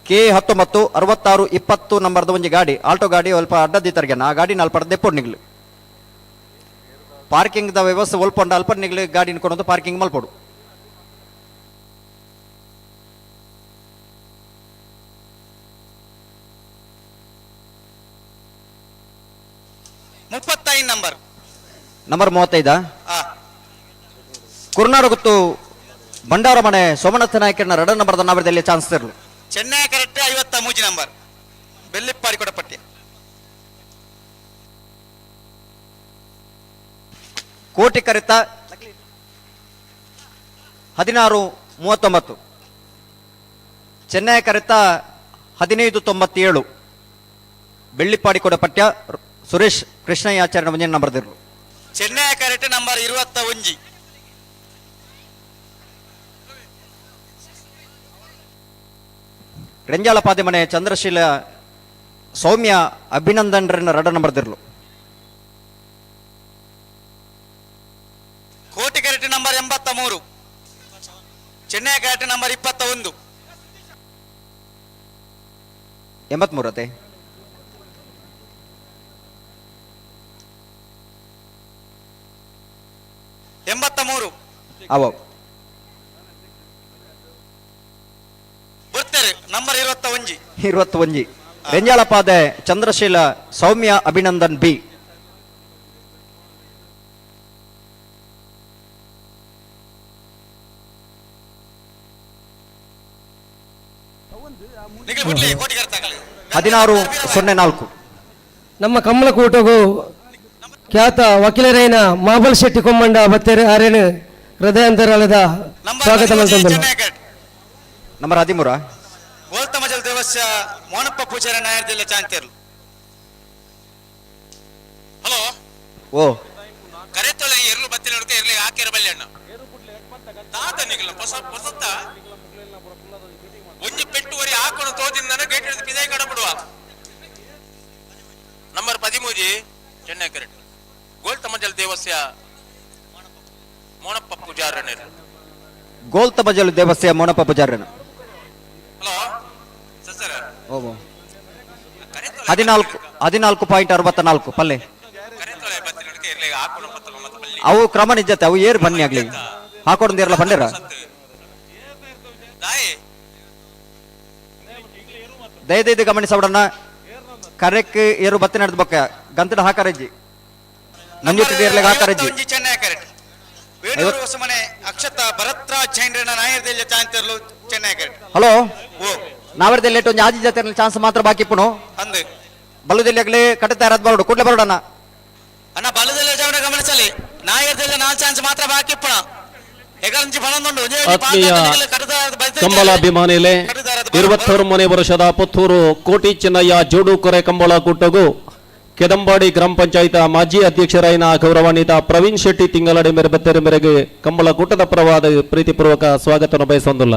K19 66 20 ನಂಬರ್ದ ಒಂಜಿ ಗಾಡಿ ಆಲ್ಟೋ ಗಾಡಿ ಅಲ್ಪ ಅಡ್ಡದಿತ್ತರ್ಗೆ ಆ ಗಾಡಿ ಅಲ್ಪ ದೆಪ್ಪೊಡು ನಿಗ್ಲು ಪಾರ್ಕಿಂಗ್ ದ ವ್ಯವಸ್ಥೆ ಒಲ್ಪೊಂಡ ಅಲ್ಪ ನಿಗ್ಲು ಗಾಡಿನ ಕೊಡೋದು ಪಾರ್ಕಿಂಗ್ ಮಲ್ಪೊಡು. ನಂಬರ್ 35. ಕುರ್ನಾಡು ಗೊತ್ತು ಬಂಡಾರ ಮನೆ ಸೋಮನಾಥ ನಾಯಕನ 2 ನಂಬರ್ದ ನಾವರದಲ್ಲಿ ಚಾನ್ಸ್ ತಿರ್ಲು. ಚೆನ್ನೈ ಕರೆಕ್ಟ್ 53 ನಂಬರ್ ಬೆಳ್ಳಿಪ್ಪಾಡಿ ಕೊಡಪಟ್ಟಿ. ಕೋಟಿ ಕರೆತ 1639. ಚೆನ್ನೈ ಕರೆತ 1597. ಬೆಳ್ಳಿಪ್ಪಾಡಿ ಕೊಡಪಟ್ಯ ಸುರೇಶ್ ಕೃಷ್ಣಯ್ಯಾಚಾರ್ಯ ಮುಂದಿನ ನಂಬರ್ದಿರ್ಲು. ಚೆನ್ನೈ ಕರೆಕ್ಟ್ ನಂಬರ್ 21. ರೆಂಜಾಳ ಪಾದೆ ಮನೆ ಚಂದ್ರಶೀಲ ಸೌಮ್ಯ ಅಭಿನಂದನ್ರನ್ನ 2 ನಂಬರ್ದಿರ್ಲು. ಕೋಟಿ ಕರೆಕ್ಟ್ ನಂಬರ್ 83. ಚೆನ್ನೈ ಕರೆಕ್ಟ್ ನಂಬರ್ 21. 83 ಅತೆ 83 ಅವ ಬರ್ತಾರೆ ನಂಬರ್ 21. 21. ರೆಂಜಾಳ ಪಾದೆ ಚಂದ್ರಶೀಲ ಸೌಮ್ಯ ಅಭಿನಂದನ್ ಬಿ. ಕೋಟಿ ಕರೆಕ್ಟ್ 1604. ನಮ್ಮ ಕಮಲಕೂಟಗೂ ಖ್ಯಾತ ವಕೀಲರೈನ ಮಾಬಲ್ ಶೆಟ್ಟಿ ಕೊಮ್ಮಂಡ ಬತ್ತೇರೆ ಆರೇನು ಹೃದಯಾಂತರಾಳದ ಸ್ವಾಗತ ಮಾಡ್ತಂದ್ರು. ನಂಬರ್ 13. ಗೋಲ್ತಮಜಲ್ ದೇವಸ್ಯ ಮೋನಪ್ಪ ಪೂಜಾರ ನಾಯರ್ದಿಲ್ಲ ಚಾಂತಿರ್ಲು. ಹಲೋ ಓ ಕರೆತೊಳೆ ಎರ್ಲು ಬತ್ತಿನ ಇರ್ಲಿ ಹಾಕಿರ ಬಲ್ಲೆ ಅಣ್ಣ ತಾತ ನಿಗಲ ಹೊಸತ್ತ ಒಂಜಿ ಪೆಟ್ಟುವರಿ ಹಾಕೊಂಡು ತೋದಿಂದ ಗೇಟ್ ಹಿಡಿದು ಪಿದಾಯಿ ಕಡ ಬಿಡುವ. ನಂಬರ್ 13 ಚೆನ್ನೈ ಕರೆಕ್ಟ್ ಗೋಲ್ತಮಜಲ್ ದೇವಸ್ಯ ಮೋನಪ್ಪ ಪೂಜಾರನ. ಗೋಲ್ತಮಜಲು ದೇವಸ್ಯ ಮೋನಪ್ಪ ಪೂಜಾರನ. ಹಲೋ ಸರ್ 14.64 ಪಲ್ಲೆ ಕರೆತೊಳೆ ಬತ್ತಿನ ಇರ್ಲಿ ಹಾಕೊಂಡು ಮತ್ತೆ ಬಲ್ಲಿ ಅವು ಕ್ರಮ ನಿಜತೆ ಅವು ಏರ್ ಬನ್ನಿ ಆಗ್ಲಿ ಹಾಕೊಂಡಿರಲ್ಲ ಬಂದಿರ ದಯದೈದು ಗಮನಿಸೋಡನ್ನ ಕರೆಕ್ ಏರು ಬತ್ತಿ ನಡೆದ ಬಕ್ಕ ಗಂತಡ ಹಾಕಾರಜ್ಜಿ ನಂಜುಟ್ಟಿ ಇರ್ಲಿಕ್ಕೆ ಹಾಕಾರಜ್ಜಿ. ಚೆನ್ನೈ ಕರೆಕ್ಟ್ ವೇಣೂರು ಹೊಸಮನೆ ಅಕ್ಷತ ಭರತ್ರಾಜ್ ಚೈಂದ್ರನ ನಾಯರ್ದಿಲ್ಲ ಚಾಂತಿರ್ಲು ಚೆನ್ನೈ ಕರೆಕ್ಟ್. ಹಲೋ ಓ ನಾವರದಲ್ಲಿ ಒಂದು ಆಜಿ ಜೊತೆ ಚಾನ್ಸ್ ಮಾತ್ರ ಬಾಕಿ ಇಪ್ಪುನು ಅಂದು ಬಲ್ಲುದಲ್ಲಿ ಆಗ್ಲಿ ಕಟ್ಟುತ್ತಾ ಇರೋದು ಬರೋಡು ಕೂಡಲೇ ಬರೋಡಣ್ಣ ಅಣ್ಣ ಬಲದಲ್ಲ ಜವನ ಗಮನಿಸಲಿ ನಾಯರ್ದಿಲ್ಲ 4 ಚಾನ್ಸ್ ಮಾತ್ರ ಬಾಕಿ ಇಪ್ಪಣ. ಆತ್ಮೀಯ ಕಂಬಳಾಭಿಮಾನಿಲೆ 23 ವರ್ಷದ ಪುತ್ತೂರು ಕೋಟಿ ಚಿನ್ನಯ್ಯ ಜೋಡುಕೊರೆ ಕಂಬಳ ಕೂಟಗೂ ಕೆದಂಬಾಡಿ ಗ್ರಾಮ ಪಂಚಾಯತ್ ಮಾಜಿ ಅಧ್ಯಕ್ಷರಾಯಿನ ಗೌರವಾನ್ವಿತ ಪ್ರವೀಣ್ ಶೆಟ್ಟಿ ತಿಂಗಳಡಿ ಮೇರೆ ಮೇರೆಗೆ ಕಂಬಳ ಕೂಟದ ಪರವಾದ ಪ್ರೀತಿಪೂರ್ವಕ ಸ್ವಾಗತವನ್ನು ಬಯಸೊಂದಿಲ್ಲ.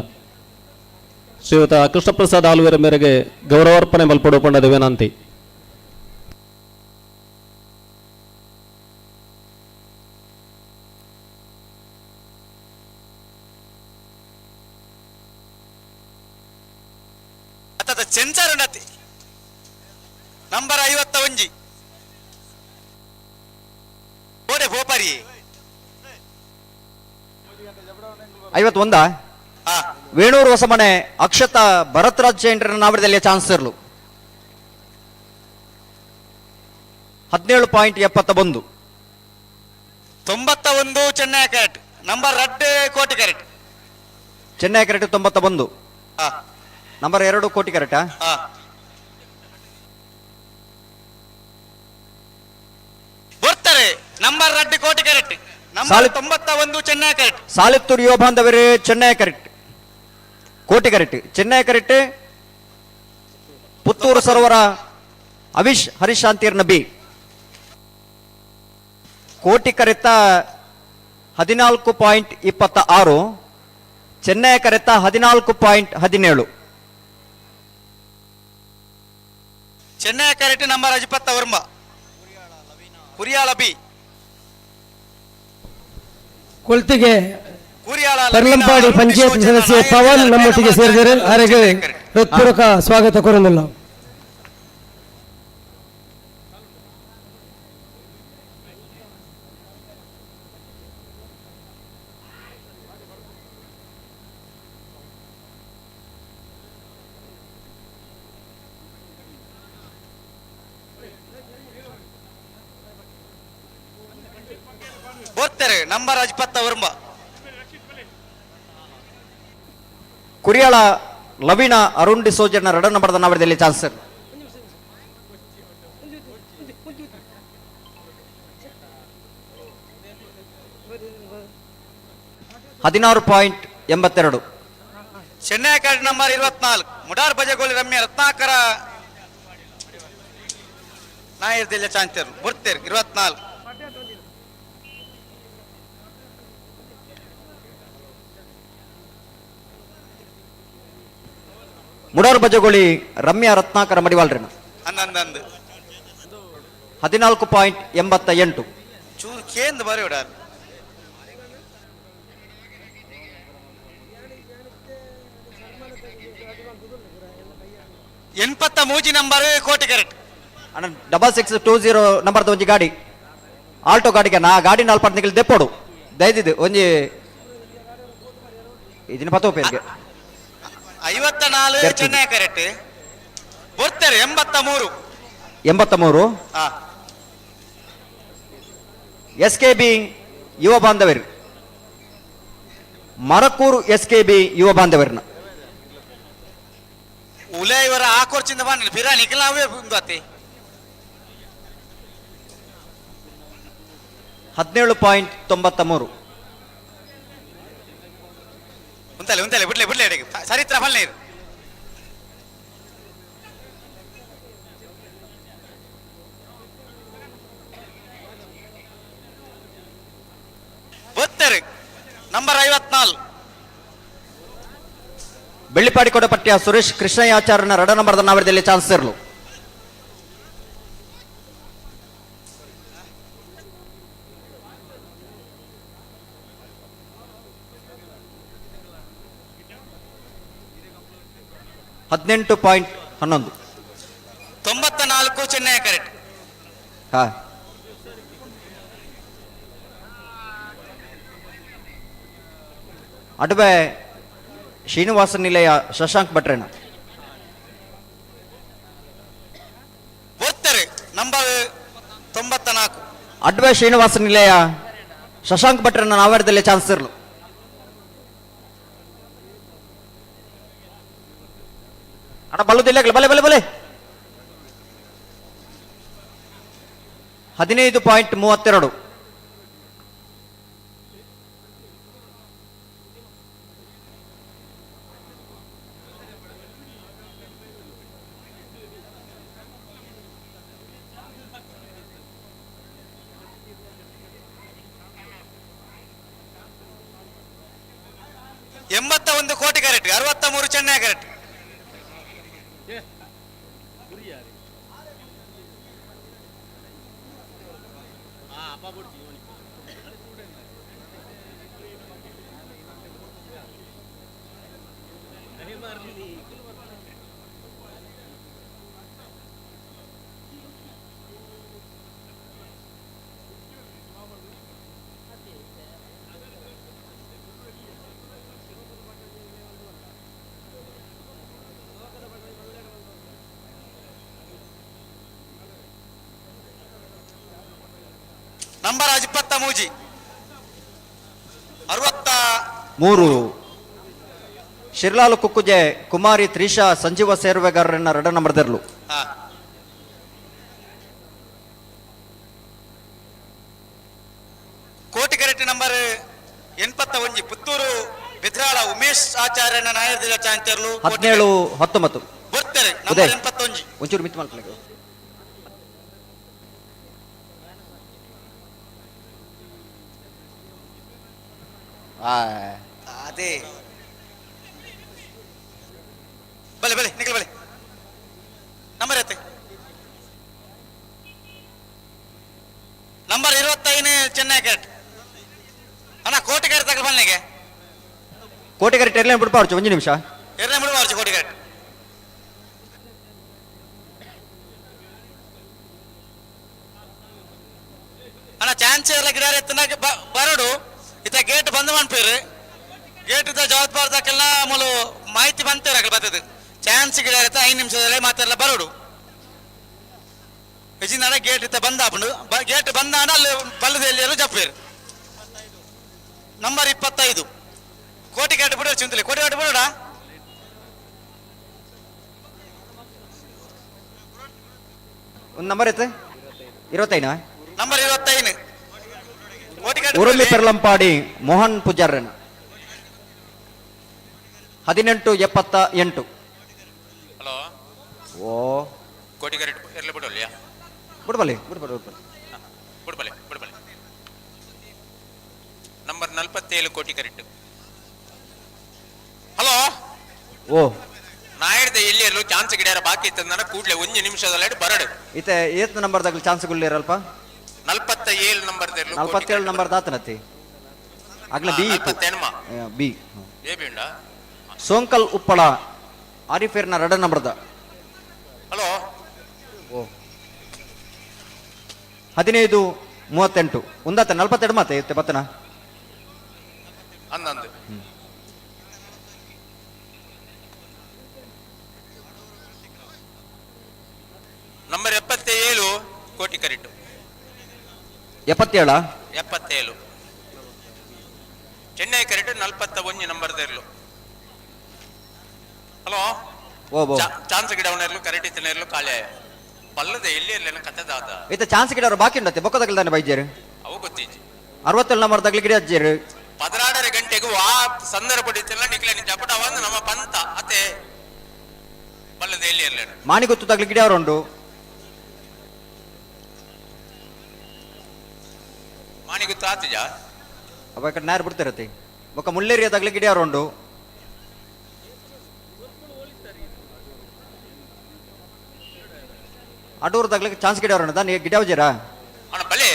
ಶ್ರೀಯುತ ಕೃಷ್ಣಪ್ರಸಾದ್ ಆಲ್ವೇರ ಮೇರೆಗೆ ಗೌರವಾರ್ಪಣೆ ಮಲ್ಪಡುಕೊಂಡದ ವಿನಂತಿ. ಸೆನ್ಸರ್ ಉಂಡತಿ ನಂಬರ್ 51 ಓಡೆ ಭೋಪಾರಿ 51. ವೇಣೂರು ಹೊಸಮನೆ ಅಕ್ಷತ ಭರತ್ರಾಜ್ ಚೈಂಡ್ರನ ನಾವರದಲ್ಲಿ ಚಾನ್ಸ್ ಇರ್ಲು 17.71. 91 ಚೆನ್ನೈ ಕರೆಕ್ಟ್ ನಂಬರ್ 2 ಕೋಟಿ ಕರೆಕ್ಟ್. ಚೆನ್ನೈ ಕರೆಕ್ಟ್ 91. ನಂಬರ್ 2 ಕೋಟಿ ಕರೆಕ್ಟಾ? ಬರ್ತಾರೆ ನಂಬರ್ 2 ಕೋಟಿ ಕರೆಕ್ಟ್. ನಂಬರ್ 91 ಚೆನ್ನೈ ಕರೆಕ್ಟ್. ಸಾಲಿತ್ತೂರು ಯುವ ಬಾಂಧವರೇ ಚೆನ್ನೈ ಕರೆಕ್ಟ್ ಕೋಟಿ ಕರೆಕ್ಟ್. ಚೆನ್ನೈ ಕರೆಕ್ಟ್ ಪುತ್ತೂರು ಸರೋವರ ಅವಿಶ್ ಹರಿಶಾಂತಿರ್ ನಬಿ ಕೋಟಿ ಕರೆತ 14.26, ಚೆನ್ನೈ ಕರೆತ 14.17. ಚೆನ್ನೈ ಕರೆಟ್ ನಂಬರ್ 20 ವರ್ಮ ಕುರಿಯಾಳ ಬಿ ಕೊಳ್ತಿಗೆ ಕುರಿಯಾಳ ಪರ್ಲಂಪಾಡಿ ಪಂಚಾಯತ್ ಸದಸ್ಯ ಪವನ್ ನಮ್ಮೊಟ್ಟಿಗೆ ಸೇರಿದರೆ ಅವರಿಗೆ ಹೃತ್ಪೂರ್ವಕ ಸ್ವಾಗತ ಕೋರುವುದಿಲ್ಲ. ಬೋರ್ತೆರೆ ನಂಬರ್ 20 ವರ್ಮ ಕುರಿಯಾಳ ಲವೀಣ ಅರುಣ್ ಡಿಸೋಜರ್ನ 2 ನಂಬರ್ದ ನಾವರದಲ್ಲಿ ಚಾನ್ಸ್ ಸರ್. 16.82. ಚೆನ್ನೈ ಕರೆಟ್ ನಂಬರ್ 24 ಮುಡಾರ್ ಬಜಗೋಳಿ ರಮ್ಯ ರತ್ನಾಕರ ನಾಯರ್ದಿಲ್ಲ ಚಾಂತರು ಬೋರ್ತೆರೆ 24. ಮುಡಾರ್ ಬಜಗೋಳಿ ರಮ್ಯಾ ರತ್ನಾಕರ ಮಡಿವಾಳ್ರಣ 14.88. ಚೂರು ಕೇಂದ್ರ ಬರೀ ಬಿಡಾರ್ 83 ನಂಬರ್ ಕೋಟಿ ಕರೆಕ್ಟ್ 6620 ನಂಬರ್ದ ಒಂಜಿ ಗಾಡಿ ಆಲ್ಟೋ ಗಾಡಿಗೆ ನಾ ಗಾಡಿ 4 ನಿಖಿಲ್ ದೆಪ್ಪೋಡು ದಯದಿದ್ದು ಒಂಜಿ ಇದನ್ನ 10 ರೂಪಾಯಿಗೆ 54 ಚೆನ್ನೈ ಕರೆಕ್ಟ್ ಬೋರ್ತೆರೆ 83. SKB ಯುವ ಬಾಂಧವರು ಮರಕೂರು SKB ಯುವ ಬಾಂಧವರನ್ನ ಉಲೆ ಇವರ ಆಕೋರ್ಚಿಂದ ಬಂದ್ರೆ ಫಿರಾ ನಿಖಿಲ್ ಅವೇ ಬಾತಿ 17.93. ಉಂತಲೆ ಬಿಡ್ಲೆ ಸರಿತ್ರ ಫಲ್ನೇ ಇರು ಬೋರ್ತೆರೆ ನಂಬರ್ 54 ಬೆಳ್ಳಿಪಾಡಿ ಕೊಡಪಟ್ಟಿಯ ಸುರೇಶ್ ಕೃಷ್ಣಯ್ಯಾಚಾರ್ಯನ 2 ನಂಬರ್ದ ನಾವರದಲ್ಲಿ ಚಾನ್ಸ್ ಇರಲು. $18.11. 94 ಚೆನ್ನೈ ಕರೆಕ್ಟ್. ಹಾ ಅಡ್ವೆ ಶ್ರೀನಿವಾಸ ನಿಲಯ ಶಶಾಂಕ್ ಭಟ್ರೇಣ ಬೋರ್ತೆರೆ ನಂಬರ್ 94 ಅಡ್ವೆ ಶ್ರೀನಿವಾಸ ನಿಲಯ ಶಶಾಂಕ್ ಭಟ್ರೇಣ ನಾವರದಲ್ಲಿ ಚಾನ್ಸ್ ಇರಲು. ಅಡ ಬಲ್ಲುದಿಲ್ಲ ಬಲೆ 15.32. $81 ಕೋಟಿ ಕರೆಕ್ಟ್ 63 ಚೆನ್ನೈ ಕರೆಕ್ಟ್. ನಂಬರ್ 23 63. ಶಿರ್ಲಾಲು ಕುಕ್ಕುಜೆ ಕುಮಾರಿ ತ್ರಿಷಾ ಸಂಜೀವ ಸೇರ್ವೆಗಾರರನ್ನ 2 ನಂಬರ್ದರ್ಲು. ಕೋಟಿ ಕರೆಕ್ಟ್ ನಂಬರ್ 81 ಪುತ್ತೂರು ಬಿದ್ರಾಳ ಉಮೇಶ್ ಆಚಾರ್ಯನ ನಾಯರ್ದಿಲ್ಲ ಚಾಂತರ್ಲು 17-19. ಬೋರ್ತೆರೆ ನಂಬರ್ 81 ಒಂಚೂರು ಮಿತ್ ಮಾಡ್ಕೊಳ್ಳಿ. ಅದೇ ಬಲೆ ಬಲೆ ನಿಖಿಲ್ ಬಲೆ ನಂಬರ್ ಎತ್ತೆ ನಂಬರ್ 25 ಚೆನ್ನೈ ಕ್ಯಾರೆಟ್ ಅಣ್ಣ ಕೋಟಿ ಕ್ಯಾರೆಟ್ ತಗೊಳ್ಳಿ ಬನ್ನಿಗೆ ಕೋಟಿ ಕ್ಯಾರೆಟ್ ಎರಡನೇ ಬಿಡ್ಬಾರ್ದು ಒಂದು ನಿಮಿಷ ಎರಡನೇ ಬಿಡ್ಬಾರ್ದು ಕೋಟಿ ಕ್ಯಾರೆಟ್ ಅಣ್ಣ ಚಾನ್ಸ್ ಎಲ್ಲ ಗಿಡ ಎತ್ತನಾಗ ಬರಡು ಇತ್ತ ಗೇಟ್ ಬಂದ್ ಮಾಡ್ಪೇರು ಗೇಟ್ ಇದ್ದ ಜವಾಬ್ದಾರ್ದಕ್ಕೆಲ್ಲ ಮೂಲು ಮಾಹಿತಿ ಬಂತೇವೆ ಬರ್ತದೆ ಚಾನ್ಸ್ ಗಿಡ ಇರುತ್ತೆ 5 ನಿಮಿಷದಲ್ಲೇ ಮಾತೆಲ್ಲ ಬರೋಡು ವಿಜಿನಾಡ ಗೇಟ್ ಇತ್ತ ಬಂದ ಗೇಟ್ ಬಂದ ಅಲ್ಲಿ ಬಲ್ಲದಲ್ಲಿ ಜಪ್ಪೇರು ನಂಬರ್ 25 ಕೋಟಿ ಕ್ಯಾರೆಟ್ ಬಿಡೋ ಚಿಂತಲೆ ಕೋಟಿ ಕ್ಯಾರೆಟ್ ಬಿಡೋಡ ಒಂದು ನಂಬರ್ ಐತೆ 25 ನಂಬರ್ 25 ಕೋಟಿ ಉರುಳಿ ಪೆರ್ಲಂಪಾಡಿ ಮೋಹನ್ ಪೂಜಾರನ್ 1878. ಹಲೋ ಓ ಕೋಟಿ ಕ್ಯಾರೆಟ್ ಇರಲಿ ಬಿಡೋಲ್ಯಾ ಬಿಡ್ಬಲ್ಲಿ ನಂಬರ್ 47 ಕೋಟಿ ಕ್ಯಾರೆಟ್. ಹಲೋ ಓ ನಾ ಹೇಳಿದೆ ಎಲ್ಲಿಯಲ್ಲೂ ಚಾನ್ಸ್ ಗಿಡ್ಯಾರ ಬಾಕಿ ಇತ್ತಂದ್ರೆ ಕೂಡ್ಲೆ 1 ನಿಮಿಷದಲ್ಲಿ ಬರಡು ಈತ ಏತ್ ನಂಬರ್ದಾಗ ಚಾನ್ಸ್ಗಳು ಇರಲ್ಪ 47 ನಂಬರ್ 47 ನಂಬರ್ ದಾತನತಿ ಆಗ್ಲ ಬಿ ಬಿ ಏ ಬಿಂಡ ಸೋಂಕಲ್ ಉಪ್ಪಳ ಆರಿಫೇರ್ನ 2 ನಂಬರ್ದ. ಹಲೋ ಓ 1538 ಒಂದಾತ 42 ಮಾತೆ ಇತ್ತೆ ಬತ್ತನ ಅಂದಂದು ನಂಬರ್ 77 ಕೋಟಿ ಕ್ಯಾರೆಟ್ 77 ಚೆನ್ನೈ ಕ್ಯಾರೆಟ್ 41 ನಂಬರ್ ದೇರ್ಲು. ಹಲೋ ಓ ಬೋ ಚಾನ್ಸ್ ಗಿಡವನೇರ್ಲು ಕರೆಕ್ಟ್ ಇತ್ತನೇರ್ಲು ಖಾಲಿ ಪಲ್ಲದೆ ಎಲ್ಲಿ ಇರ್ಲೇನ ಕಥೆದಾದ ಈತ ಚಾನ್ಸ್ ಗಿಡ ಬಾಕಿ ಉಂಡತ್ತೆ ಬೊಕ್ಕದಾಗಲ್ದಾನೆ ಬೈಜೇರು ಅವು ಗೊತ್ತೀಜಿ 67 ನಂಬರ್ ತಗಲಿ ಗಿಡ ಅಜ್ಜೇರು 16 ಗಂಟೆಗೂ ಆ ಸಂದರ್ಭ ಪಡಿತಿಲ್ಲ ನಿಕ್ಲೆ ನಿಜ ಪಟ ಒಂದು ನಮ್ಮ ಪಂತ ಅತೆ ಪಲ್ಲದೆ ಎಲ್ಲಿ ಇರ್ಲೇನ ಮಾನಿ ಗೊತ್ತು ತಗಲಿ ಗಿಡ ಅವರುಂಡು ಮಾನಿ ಗೊತ್ತು ಆತಿಜ ಅವ ಕಡೆ ನೇರ ಬಿಡ್ತಿರತ್ತೆ ಬೊಕ್ಕ ಮುಳ್ಳೇರಿಯ ತಗಲಿ ಗಿಡ ಅವರುಂಡು ಅಡೂರು ತಗಲಿಕ್ಕೆ ಚಾನ್ಸ್ ಗಿಡ ಅವರುಂಡು ನೀ ಗಿಡ ಅವಜೇರಾ ಅಣ್ಣ ಬಲೆ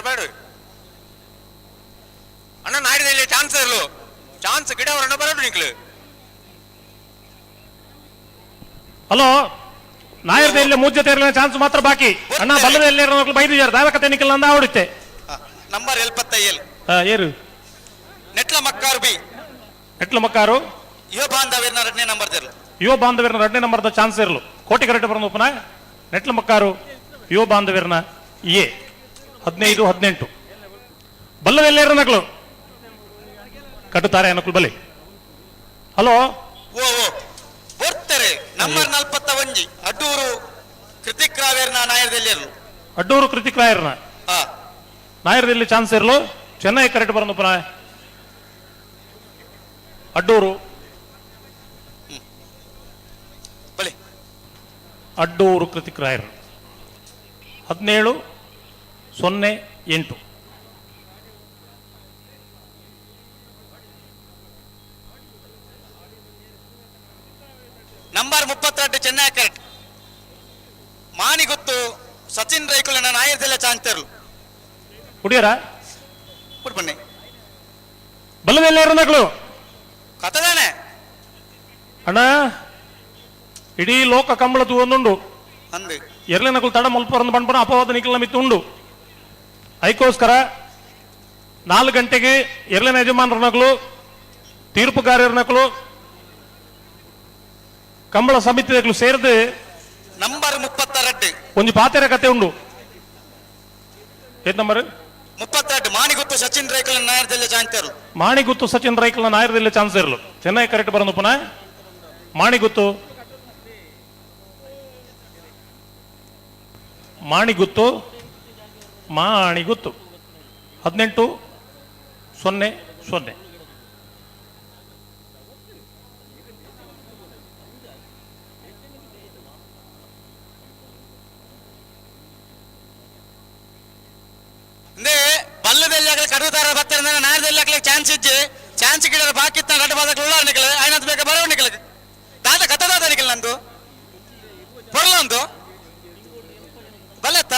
ಬರಡು ಅಣ್ಣ ನಾಡಿದಲ್ಲಿ ಚಾನ್ಸ್ ಇರಲು ಚಾನ್ಸ್ ಗಿಡ ಅವರಣ್ಣ ಬರಡು ನಿಕ್ಲು. ಹಲೋ ನಾಯರ್ದಲ್ಲಿ ಮೂಜ್ಜತೆ ಇರಲಿಲ್ಲ ಚಾನ್ಸ್ ಮಾತ್ರ ಬಾಕಿ ಅಣ್ಣ ಬಲ್ಲದಲ್ಲಿ ಬೈದು ದಾವಕತೆ ನಿಖಿಲ್ ಅಂದ ಆವಡುತ್ತೆ ನಂಬರ್ 75 ಏರು ನೆಟ್ಲ ಮಕ್ಕಾರು ಯುವ ಬಾಂಧವ್ಯನ 2ನೇ ನಂಬರ್ ದೇರ್ಲು ಯುವ ಬಾಂಧವ್ಯನ 2ನೇ ನಂಬರ್ದ ಚಾನ್ಸ್ ಇರಲು ಕೋಟಿ ಕರೆಕ್ಟ್ ಬರೋದು ಉಪನ ನೆಟ್ಲ ಮಕ್ಕಾರು ಯುವ ಬಾಂಧವ್ಯನ ಎ 15-18 ಬಲ್ಲದಲ್ಲಿ ನಕಲು ಕಟ್ಟುತ್ತಾರೆ ನಕಲು ಬಲೆ. ಹಲೋ ಓ ಬರ್ತಾರೆ ನಂಬರ್ 41 ಅಡ್ಡೂರು ಕೃತಿಕ್ ರಾವೇರ್ನ ನಾಯರ್ದಲ್ಲಿ ಇರಲು ಅಡ್ಡೂರು ಕೃತಿಕ್ ರಾಯರ್ನ ನಾಯರ್ದಲ್ಲಿ ಚಾನ್ಸ್ ಇರಲು ಚೆನ್ನೈ ಕರೆಕ್ಟ್ ಬರೋದು ಉಪನ ಅಡ್ಡೂರು ಬಲೆ ಅಡ್ಡೂರು ಕೃತಿಕ್ ರಾಯರ್ 17-08 ನಂಬರ್ 32 ಚೆನ್ನೈ ಕ್ಯಾರೆಟ್ ಮಾನಿ ಗೊತ್ತು ಸಚಿನ್ ರೈಕುಲನ ನಾಯರ್ದೆಲ್ಲ ಚಾನ್ಸ್ ತರಲು ಕುಡಿಯರ ಬನ್ನಿ ಬಲ್ಲದಲ್ಲೇ ನಕಲು ಕಥದಾನೆ ಅಣ್ಣ ಇಡೀ ಲೋಕ ಕಂಬಳದು ಒಂದುಂಡು ಅಂದು ಎರ್ಲೆ ನಕಲು ತಡ ಮಲ್ಪ ಬಂದ್ಪಣ ಅಪವಾದ ನಿಖಿಲ ಮಿತ್ತು ಉಂಡು ಅದಕ್ಕೋಸ್ಕರ 4 ಗಂಟೆಗೆ ಎರ್ಲೆನ ಯಜಮಾನರ ನಕಲು ತೀರ್ಪುಗಾರರ ನಕಲು ಕಂಬಳ ಸಮಿತಿ ಸೇರಿದು ನಂಬರ್ 32 ಒಂದು ಪಾತೆರ ಕತೆ ಉಂಡು ಏತ್ ನಂಬರ್ 32 ಮಾನಿಗುತ್ತು ಸಚಿನ್ ರೈಕಲ್ ನಾಯರ್ದಲ್ಲಿ ಚಾನ್ಸ್ ತರಲು ಮಾಣಿಗುತ್ತು ಸಚಿನ್ ರೈಕಲ್ ನಾಯರ್ದಲ್ಲಿ ಚಾನ್ಸ್ ಇರಲು ಚೆನ್ನೈ ಕರೆಕ್ಟ್ ಬರೋದು ಪುನಃ ಮಾಣಿಗುತ್ತು 18-00. ಬಲ್ಲದಲ್ಲಿ ಕಡುತ್ತಾರ ಬರ್ತಾರೆ ನಾಗರದಲ್ಲಿ ಚಾನ್ಸ್ ಇಜ್ಜಿ ಚಾನ್ಸ್ ಗಿಡ ಬಾಕಿ ಗಡ್ಡ ಬಾದಕ್ಕೆ ಉಳ್ಳ ನಿಕಲ್ ಆಯ್ನದ್ ಬೇಕಾ ಬರೋ ನಿಕಲ್ ದಾದ ಕತ್ತದಾದ ನಿಕಲ್ ನಂದು ಬರಲ್ಲ ಒಂದು ಬಲ್ಲತ್ತ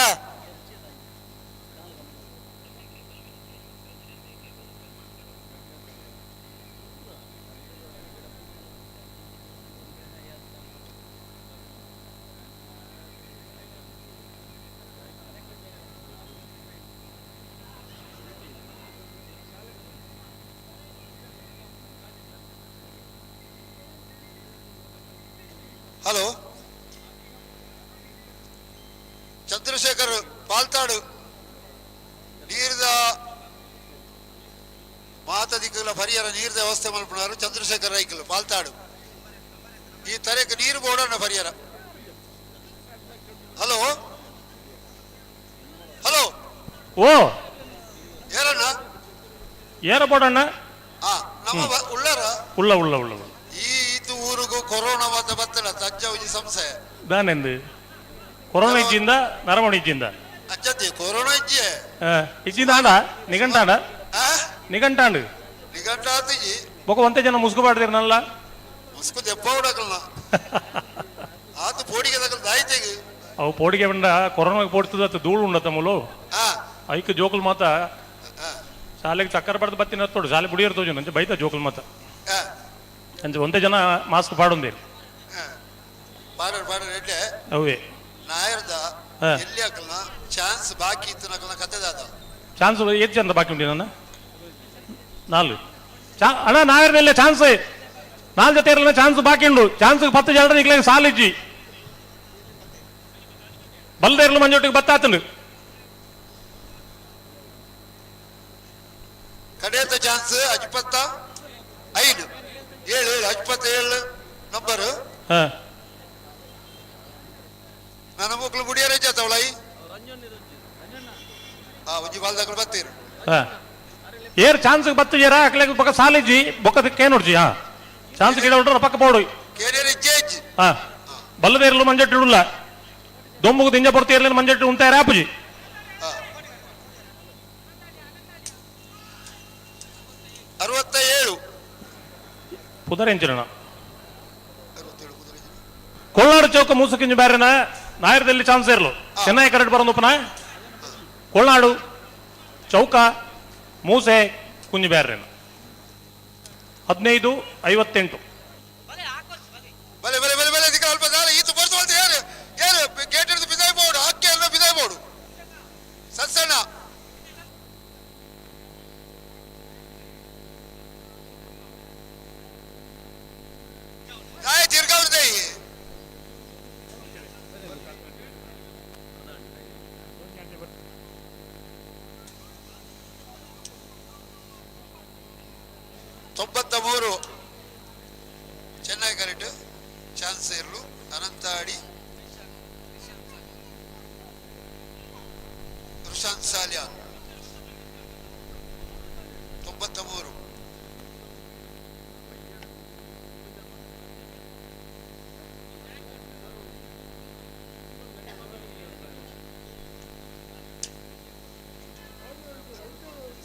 ಹಲೋ, ಚಂದ್ರಶೇಖರ್ ಪಾಲ್ತಾಡು ನೀರ್ದ ಮಾತದಿಕ್ಕಲ ಪರಿಹಾರ ನೀರ್ದ ವ್ಯವಸ್ಥೆ ಮಲ್ಪನಾರು ಚಂದ್ರಶೇಖರ್ ರೈಕಲ್ ಪಾಲ್ತಾಡು ಈ ತರಕ್ಕೆ ನೀರು ಬೋಡಣ್ಣ ಪರಿಹಾರ. ಹಲೋ ಹಲೋ ಓ ಏನಣ್ಣ ಏರ ಬೋಡಣ್ಣ ನಮ್ಮ ಉಳ್ಳಾರ ಉಳ್ಳ ಉಳ್ಳ ಉಳ್ಳ ಈ ಇದು ಊರಿಗೂ ಕೊರೋನಾ ಮಾತ ಬತ್ತಡ ತಜ್ಜ ಸಂಶಯ ದಾನೆಂದು ಕೊರೋನಾ ಇಜ್ಜಿಂದ ನರಮಣಿ ಇಜ್ಜಿಂದ ಅಜ್ಜತಿ ಕೊರೋನಾ ಇಜ್ಜೆ ಇಜ್ಜಿಂದಾಂಡ ನಿಘಂಟಾಂಡ ನಿಘಂಟಾಂಡು ನಿಘಂಟಾತಿಜಿ ಬೊಕ ಒಂತೆ ಜನ ಮುಸ್ಕುಬಾಡ್ದಿರ್ ನಲ್ಲ ಮುಸ್ಕು ದೆಪ್ಪ ಉಡಕಲ್ನ ಆತು ಪೋಡಿಗೆ ತಗಲ್ ದಾಯ್ತೆಗೆ ಅವು ಪೋಡಿಗೆ ಬಂಡ ಕೊರೋನಾಗೆ ಪೋಡ್ತದ ಧೂಳು ಉಂಡತ ಮೂಲು ಐಕ್ ಜೋಕುಲ್ ಮಾತ ಶಾಲೆಗೆ ಚಕ್ಕರ್ ಪಡೆದು ಬತ್ತಿನ ಹತ್ತೋಡು ಶಾಲೆ ಬುಡಿಯರ್ತೋಜು ನಂಚೆ ಬೈತ ಜೋಕುಲ್ ಮಾತ ಅಂಚೆ ಒಂದೇ ಜನ ಮಾಸ್ಕ್ ಪಾಡೊಂದೇರಿ ಪಾಡರ್ ಪಾಡರ್ ಎಡ್ಡೆ ಅವೇ ನಾಯರ್ದ ಎಲ್ಲಿ ಹಾಕಲ್ನ ಚಾನ್ಸ್ ಬಾಕಿ ಇತ್ತು ನಕಲ್ನ ಕತೆದಾದ ಚಾನ್ಸ್ ಎಷ್ಟು ಚಂದ ಬಾಕಿ ಉಂಟು ನನ್ನ ನಾಲ್ಕು ಅಣ್ಣ ನಾಯರ್ನಲ್ಲೇ ಚಾನ್ಸ್ ನಾಲ್ಕು ಜೊತೆ ಇರಲ್ಲ ಚಾನ್ಸ್ ಬಾಕಿ ಉಂಡು ಚಾನ್ಸ್ 10 ಜನರ ಈಗ ಸಾಲಿಜ್ಜಿ ಬಲ್ದೇ ಇರಲು ಮಂಜೊಟ್ಟಿಗೆ ಬತ್ತಾತಂಡು ಕಡೆಯತ್ತ ಚಾನ್ಸ್ 55 7 57 ನಂಬರ್ ನನ್ನ ಮಕ್ಕಳು ಮುಡಿಯಾರ ಜಾತವಳೈ ಒಂಜಿ ಬಾಲ್ದಾಕಲು ಬತ್ತೀರು ಏರ್ ಚಾನ್ಸ್ ಬತ್ತು ಏರ ಅಕ್ಲೆಗ್ ಪಕ್ಕ ಸಾಲಿಜ್ಜಿ ಬೊಕ್ಕದಕ್ಕೆ ನೋಡ್ಜಿ ಚಾನ್ಸ್ ಗಿಡ ಹೊಡ್ರ ಪಕ್ಕ ಪೋಡು ಕೇರಿಯರ್ ಇಜ್ಜೇಜ್ ಬಲ್ಲದೇ ಇರಲು ಮಂಜಟ್ಟು ಇಡಲ್ಲ ದೊಂಬುಗು ದಿಂಜ ಬರ್ತಿ ಇರಲಿ ಮಂಜಟ್ಟು ಉಂಟ ರಾಪುಜಿ 67 ಪುದರೆಂಚಿನ ಕೊಳ್ಳಾಡು ಚೌಕ ಮೂಸಕಿಂಜು ಬೇರೆನ ನಾಯರದಲ್ಲಿ ಚಾನ್ಸ್ ಇರಲು ಚೆನ್ನೈ ಕರೆಕ್ಟ್ ಬರೋದಪ್ಪನ ಕೊಳ್ಳಾಡು ಚೌಕ ಮೂಸೆ ಕುಂಜು ಬೇರೆನ 15-58 ಬಲೆ ಬಲೆ ಬಲೆ ಬಲೆ ದಿಕ್ಕ ಅಲ್ಪ ದಾಲ ಈತು ಬರ್ಸೋಲ್ತ ಯಾರು ಯಾರು ಗೇಟ್ ಹಿಡಿದು ಬಿದಾಯ್ ಬೋಡು ಅಕ್ಕಿ ಎಲ್ಲ ಬಿದಾಯ್ ಬೋಡು ಸತ್ಸಣ್ಣ ನಾಯ ತಿರ್ಗಾವ್ರದೇ ತೊಂಬತ್ತ 3 ಚೆನ್ನೈ ಕರೆಕ್ಟ್ ಚಾನ್ಸ್ ಇರಲು ಅನಂತಾಡಿ ರುಷಾಂತ್ ಸಾಲಿಯಾ 93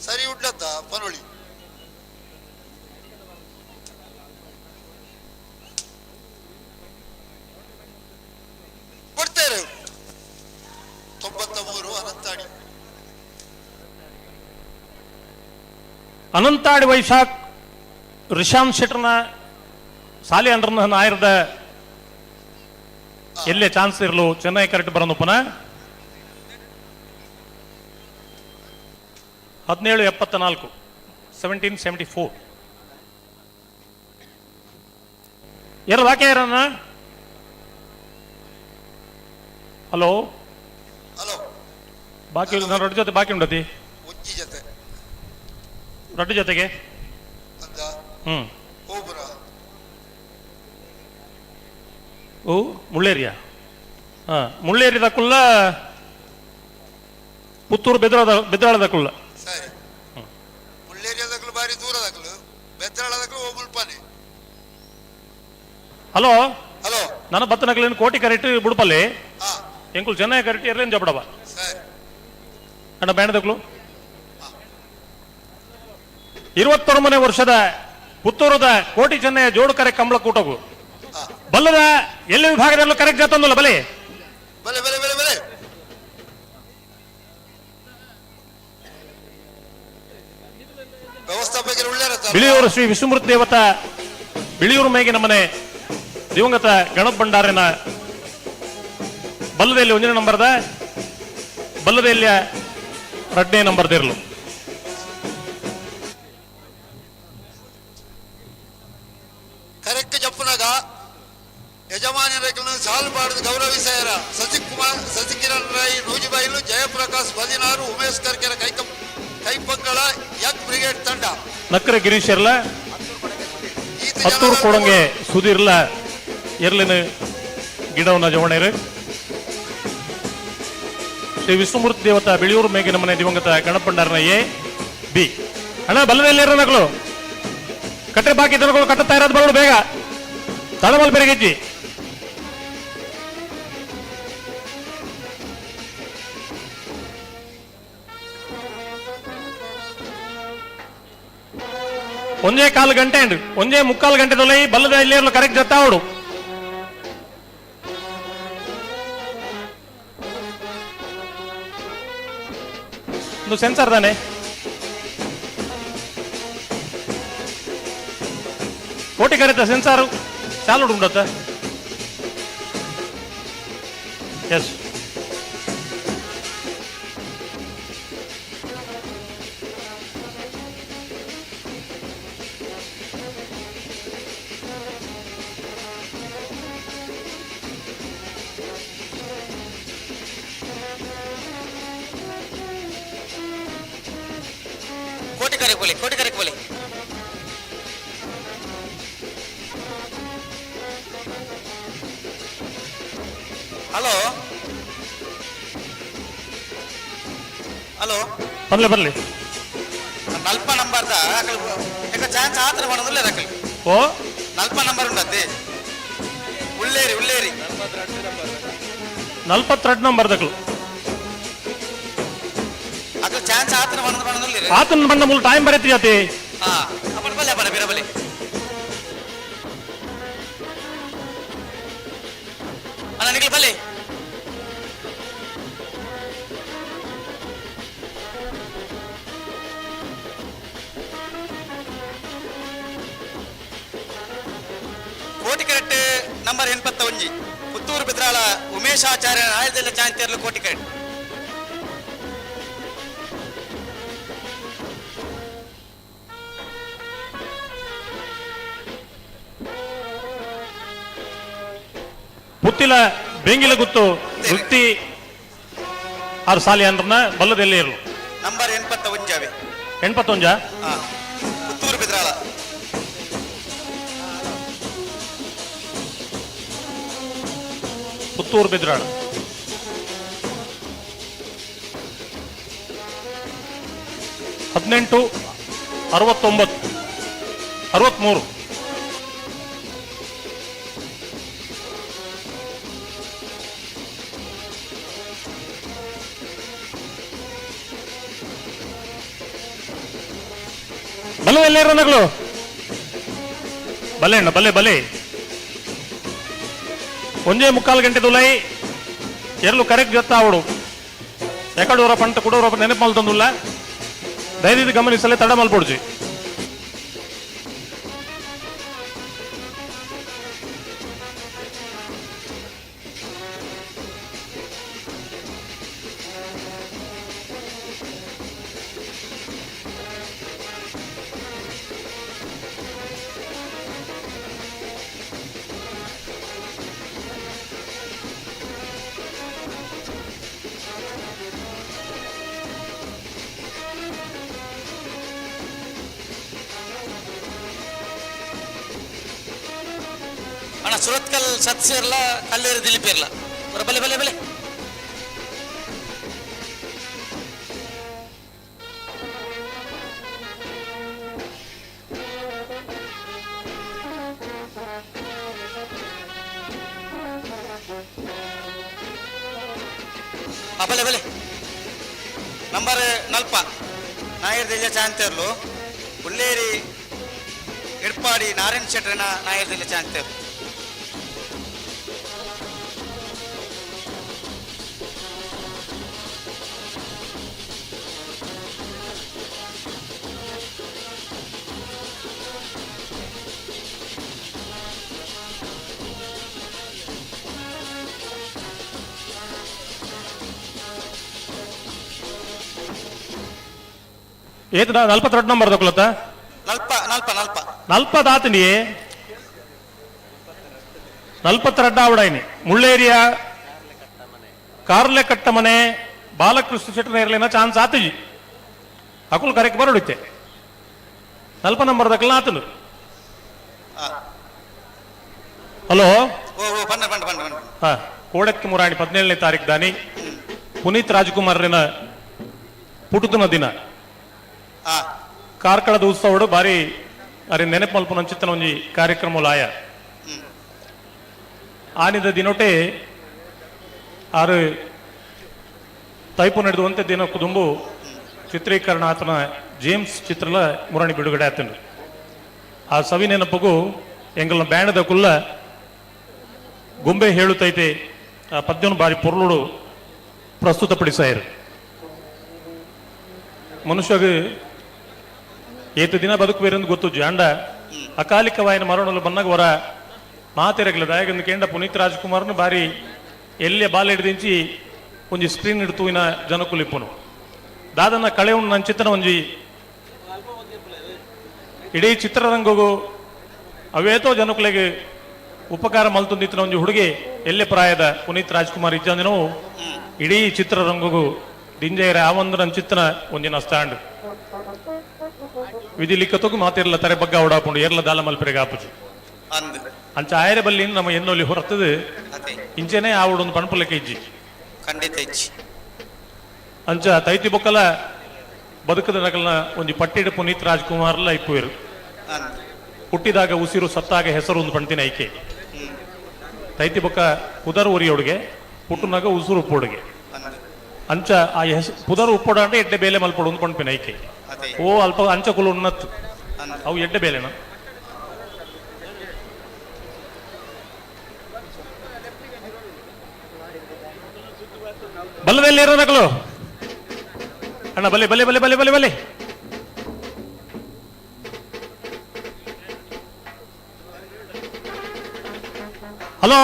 ಸರಿ ಉಡ್ಲತ್ತ ಪನೋಳಿ ಕೊಡ್ತೇವೆ 93 ಅನಂತಾಡಿ ಅನಂತಾಡಿ ವೈಶಾಖ್ ರಿಷಾಂತ್ ಶೆಟ್ಟರ್ನ ಸಾಲಿ ಅಂಡ್ರನ ನಾಯರದ ಎಲ್ಲೇ ಚಾನ್ಸ್ ಇರಲು ಚೆನ್ನೈ ಕರೆಕ್ಟ್ ಬರೋದಪ್ಪನ 1774 1774 ಯಾರು ವಾಕ್ಯ ಯಾರನ್ನ ಹಲೋ ಹಲೋ ಬಾಕಿ ನಾನು ರೊಟ್ಟಿ ಜೊತೆ ಬಾಕಿ ಉಂಡತಿ ಉಜ್ಜಿ ಜೊತೆ ರೊಟ್ಟಿ ಜೊತೆಗೆ ಅಂದ ಓಬುರ ಓ ಮುಳ್ಳೇರಿಯಾ ಮುಳ್ಳೇರಿದ ಕುಲ್ಲ ಪುತ್ತೂರು ಬೆದ್ರಾಳದ ಕುಲ್ಲ ಸರಿ ಮುಳ್ಳೇರಿಯಾದಕ್ಕಲು ಬಾರಿ ದೂರದಕ್ಕಲು ಬೆದ್ರಾಳದಕ್ಕಲು ಓ ಮುಲ್ಪಾನೆ ಹಲೋ ಹಲೋ ನನ್ನ ಬತ್ತನಕಲಿನ ಕೋಟಿ ಕರೆಕ್ಟ್ ಬುಡಪಲ್ಲಿ ಎಂಕುಲ್ ಚೆನ್ನೈ ಕರೆಕ್ಟ್ ಇರ್ಲೇನು ಜಪಡವ ಸರಿ ಅಣ್ಣ ಬ್ಯಾಂಡದಕ್ಕಲು 29ನೇ ವರ್ಷದ ಪುತ್ತೂರದ ಕೋಟಿ ಚೆನ್ನಯ ಜೋಡು ಕರೆ ಕಂಬಳ ಕೂಟಗು ಬಲ್ಲದ ಎಲ್ಲ ವಿಭಾಗದಲ್ಲೂ ಕರೆಕ್ಟ್ ಜಾತಂದಲ್ಲ ಬಲೆ ಬಲೆ ಬಲೆ ಬಲೆ ಬಲೆ ವ್ಯವಸ್ಥಾಪಕರು ಒಳ್ಳೆಯ ಬಿಳಿಯೂರು ಶ್ರೀ ವಿಷ್ಣುಮೂರ್ತಿ ದೇವತಾ ಬಿಳಿಯೂರು ಮೇಗಿನ ಮನೆ ದಿವಂಗತ ಗಣಪ ಭಂಡಾರಿನ ಬಲ್ಲದಲ್ಲಿ 1ನೇ ನಂಬರ್ದ ಬಲ್ಲದೆಲ್ಲಿಯ 2ನೇ ನಂಬರ್ದಿರಲು ಕರೆಕ್ಟ್ ಜಪ್ಪನಾಗ ಯಜಮಾನರನ್ನು ಸಾಲು ಪಾಡದ ಗೌರವಿಸರ ಸಚಿಕುಮಾರ್ ಸಚಿಕಿರಣ್ ರೈ ನೂಜಿಬೈಲು ಜಯಪ್ರಕಾಶ್ ಬದಿನಾರು ಉಮೇಶ್ ಕರ್ಕೆರ ಕೈಪಂಗಳ ಯಕ್ ಬ್ರಿಗೇಡ್ ತಂಡ ನಕ್ಕರೆ ಗಿರೀಶರ್ಲ ಹತ್ತೂರು ಕೊಡಂಗೆ ಸುದೀರ್ಲ ಎರ್ಲಿನ ಗಿಡವನ್ನ ಜವಣೇರು ಶ್ರೀ ವಿಷ್ಣುಮೂರ್ತಿ ದೇವತಾ ಬಿಳಿಯೂರು ಮೇಗಿನ ಮನೆ ದಿವಂಗತ ಗಣಪ ಭಂಡಾರನ ಎ ಬಿ ಅಣ್ಣ ಬಲ್ಲದಲ್ಲಿ ನಕಲು ಕಟ್ಟೆ ಬಾಕಿ ದನಗಳು ಕಟ್ಟುತ್ತಾ ಇರೋದು ಬರೋದು ಬೇಗ ತಳಮಲ್ ಬೆರಗೆಜ್ಜಿ ಒಂದೇ 1/4 ಗಂಟೆ ಅಂಡ್ ಒಂದೇ 3/4 ಗಂಟೆದಲ್ಲಿ ಬಲ್ಲದ ಇಲ್ಲಿ ಕರೆಕ್ಟ್ ಜತ್ತಾವಡು ಒಂದು ಸೆನ್ಸರ್ ತಾನೆ ಕೋಟಿ ಕರೆತ ಸೆನ್ಸಾರು ಚಾಲು ಉಂಡತ್ತ ಎಸ್ ಕೋಟಿ ಕರೆ ಬೋಲೆ ಹಲೋ ಹಲೋ ಬರ್ಲಿ ನಲ್ಪ ನಂಬರ್ದ ಚಾನ್ಸ್ ಆತರ ಮಾಡೋದಿಲ್ಲ ರಕಲ್ ಓ ನಲ್ಪ ನಂಬರ್ ಉಂಡತ್ತೆ ಉಳ್ಳೇರಿ 42 ನಂಬರ್ ದಕ್ಕಲು ಅದ್ರ ಚಾನ್ಸ್ ಆತರ ಮಾಡೋದಿಲ್ಲ ಆತನ ಬಂದ ಮೂಲ ಟೈಮ್ ಬರೀತಿ ಜಾತಿ ಹಾ ಅಪ್ಪನ ಬಲೆ ಬರ ಬೇರೆ ಬಲೆ ಅಣ್ಣ ನಿಖಿಲ್ ಬಲೆ ಕೋಟಿ ಕರೆಕ್ಟ್ ನಂಬರ್ 81 ಪುತ್ತೂರು ಬಿದ್ರಾಳ ಉಮೇಶಾಚಾರ್ಯ ಆಯದಲ್ಲಿ ಚಾಂತಿಯರ್ಲು ಕೋಟಿ ಕರೆಕ್ಟ್ ಪುತ್ತಿಲ ಬೆಂಗಿಲ ಗುತ್ತು ವೃತ್ತಿ ಆರು ಸಾಲಿ ಅಂದ್ರನ ಬಲ್ಲದಲ್ಲಿ ಇರಲು ನಂಬರ್ 81 81 ಪುತ್ತೂರು ಬಿದ್ರಾಳ ಪುತ್ತೂರು ಬಿದ್ರಾಳ ಹದಿನೆಂಟು 69 63 ಬಲ ಎಲ್ಲೇ ನಗಲು ಬಲೆ ಅಣ್ಣ ಬಲೆ 1/4 ಗಂಟೆ ದುಲೈ ಎರಲು ಕರೆಕ್ಟ್ ಜೊತ್ತ ಅವಡು ಎಕಡೂರ ಪಂಟ ಕುಡೂರ ನೆನಪು ಮಲ್ತಂದುಲ್ಲ ದಯವಿಟ್ಟು ಗಮನಿಸಲೇ ತಡ ಮಲ್ಪೊಡ್ಜಿ ಅಣ್ಣ ಸುರತ್ಕಲ್ ಸತ್ಸೇರ್ಲ ಕಲ್ಲೇರು ದಿಲೀಪ್ ಇರ್ಲ ಬಲೆ ಬಲೆ ಬಲೆ ಬಲೆ ಬಲೆ ನಂಬರ್ 40 ನಾಯರ್ ದಿಲ್ಲ ಚಾಂತರ್ಲು ಉಳ್ಳೇರಿ ಎಡ್ಪಾಡಿ ನಾರಾಯಣ ಶೆಟ್ಟರನ ನಾಯಕದಲ್ಲಿ ಚಾನ್ಸ್ ಏತ್ 42 ನಂಬರ್ ತಗೊಳತ್ತ ನಲ್ಪ ನಲ್ಪ ನಲ್ಪ 40 ದಾತನಿ 42 ಆವಡಾಯಿನಿ ಮುಳ್ಳೇರಿಯ ಕಾರ್ಲೆ ಕಟ್ಟ ಮನೆ ಬಾಲಕೃಷ್ಣ ಶೆಟ್ಟರ್ ಇರಲಿನ ಚಾನ್ಸ್ ಆತಜಿ ಅಕುಲ್ ಕರೆಕ್ಟ್ ಬರೋಡುತ್ತೆ 40 ನಂಬರ್ ದಕ್ಕಲ ಆತನು ಹಲೋ ಹಾ ಕೋಡಕ್ಕೆ ಮುರಾಣಿ 17ನೇ ತಾರೀಕು ದಾನಿ ಪುನೀತ್ ರಾಜ್ಕುಮಾರ್ನ ಪುಟುತನ ದಿನ ಕಾರ್ಕಳದ ಉತ್ಸವಡು ಬಾರಿ ಅರೆ ನೆನಪು ಮಲ್ಪನ ಚಿತ್ತನ ಒಂಜಿ ಕಾರ್ಯಕ್ರಮ ಆಯ ಆನಿದ ದಿನೊಟ್ಟೆ ಆರು ತೈಪು ನಡೆದು ಒಂತೆ ದಿನ ಕುದುಂಬು ಚಿತ್ರೀಕರಣ ಆತನ ಜೇಮ್ಸ್ ಚಿತ್ರಲ ಮುರಾಣಿ ಬಿಡುಗಡೆ ಆತನು ಆ ಸವಿ ನೆನಪಗೂ ಎಂಗಲ್ನ ಬ್ಯಾಂಡದ ಕುಲ್ಲ ಗೊಂಬೆ ಹೇಳುತ್ತೈತೆ ಆ ಪದ್ಯವನ್ನು ಬಾರಿ ಪೊರ್ಲುಡು ಪ್ರಸ್ತುತಪಡಿಸಾಯರು ಮನುಷ್ಯಗೆ ಏತು ದಿನ ಬದುಕುವೇರೆಂದು ಗೊತ್ತು ಜಾಂಡ ಅಕಾಲಿಕವಾಯಿನ ಮರಣಲು ಬಂದಾಗ ವರ ಮಾತಿರಗಿಲ್ಲ ದಾಯಗಂದು ಕೇಂದ್ರ ಪುನೀತ್ ರಾಜ್ಕುಮಾರ್ನು ಬಾರಿ ಎಲ್ಲೇ ಬಾಲ ಹಿಡಿದಿಂಚಿ ಒಂಜಿ ಸ್ಕ್ರೀನ್ ಇಡ್ತು ಇನ ಜನಕುಲಿಪ್ಪುನು ದಾದನ ಕಳೆ ಉಂಡು ನನ್ನ ಚಿತ್ರನ ಒಂಜಿ ಇಡೀ ಚಿತ್ರರಂಗಗೂ ಅವೇತೋ ಜನಕುಲೆಗೆ ಉಪಕಾರ ಮಲ್ತೊಂದಿತ್ತಿನ ಒಂಜಿ ಹುಡುಗಿ ಎಲ್ಲೇ ಪ್ರಾಯದ ಪುನೀತ್ ರಾಜ್ಕುಮಾರ್ ಇಜ್ಜಂದಿನೋ ಇಡೀ ಚಿತ್ರರಂಗಗೂ ದಿಂಜೆಯರ ಆವಂದು ನನ್ನ ಚಿತ್ರನ ಒಂದಿನ ಸ್ಟ್ಯಾಂಡ್ ವಿಧಿ ಲಿಕ್ಕತ್ತಗೂ ಮಾತಿರಲ್ಲ ತರೆ ಬಗ್ಗ ಓಡಾಪುಂಡು ಏರ್ಲ ದಾಲ ಮಲ್ಪರೆಗೆ ಆಪುಜು ಅಂಚ ಆಯರ ಬಲ್ಲಿ ನಮ್ಮ ಎನ್ನೋಲಿ ಹೊರತದು ಇಂಚೆನೆ ಆವಡೊಂದು ಪಣಪುಲಕ್ಕೆ ಇಜ್ಜಿ ಖಂಡಿತ ಇಜ್ಜಿ ಅಂಚ ತೈತಿ ಬೊಕ್ಕಲ ಬದುಕದ ನಗಲ್ನ ಒಂಜಿ ಪಟ್ಟಿಡ ಪುನೀತ್ ರಾಜ್ಕುಮಾರ್ಲ ಇಪ್ಪುವೆರು ಹುಟ್ಟಿದಾಗ ಉಸಿರು ಸತ್ತಾಗ ಹೆಸರು ಒಂದು ಪಣ್ತಿನ ಐಕೆ ತೈತಿ ಬೊಕ್ಕ ಪುದರ್ ಉರಿಯೋಡುಗೆ ಹುಟ್ಟುನಾಗ ಉಸುರು ಉಪ್ಪೋಡುಗೆ ಅಂಚ ಆ ಪುದರ್ ಉಪ್ಪೋಡ ಅಂದ್ರೆ ಎಡ್ಡೆ ಬೇಲೆ ಮಲ್ಪೋಡು ಒಂದು ಪಣ್ಪಿನ ಐಕೆ ಓ ಅಲ್ಪ ಅಂಚ ಕುಲು ಉನ್ನತ್ ಅವು ಎಡ್ಡೆ ಬೇಲೆನ ಬಲ್ಲದಲ್ಲಿ ಇರೋ ನಕಲು ಅಣ್ಣ ಬಲೆ ಬಲೆ ಬಲೆ ಬಲೆ ಬಲೆ ಬಲೆ ಹಲೋ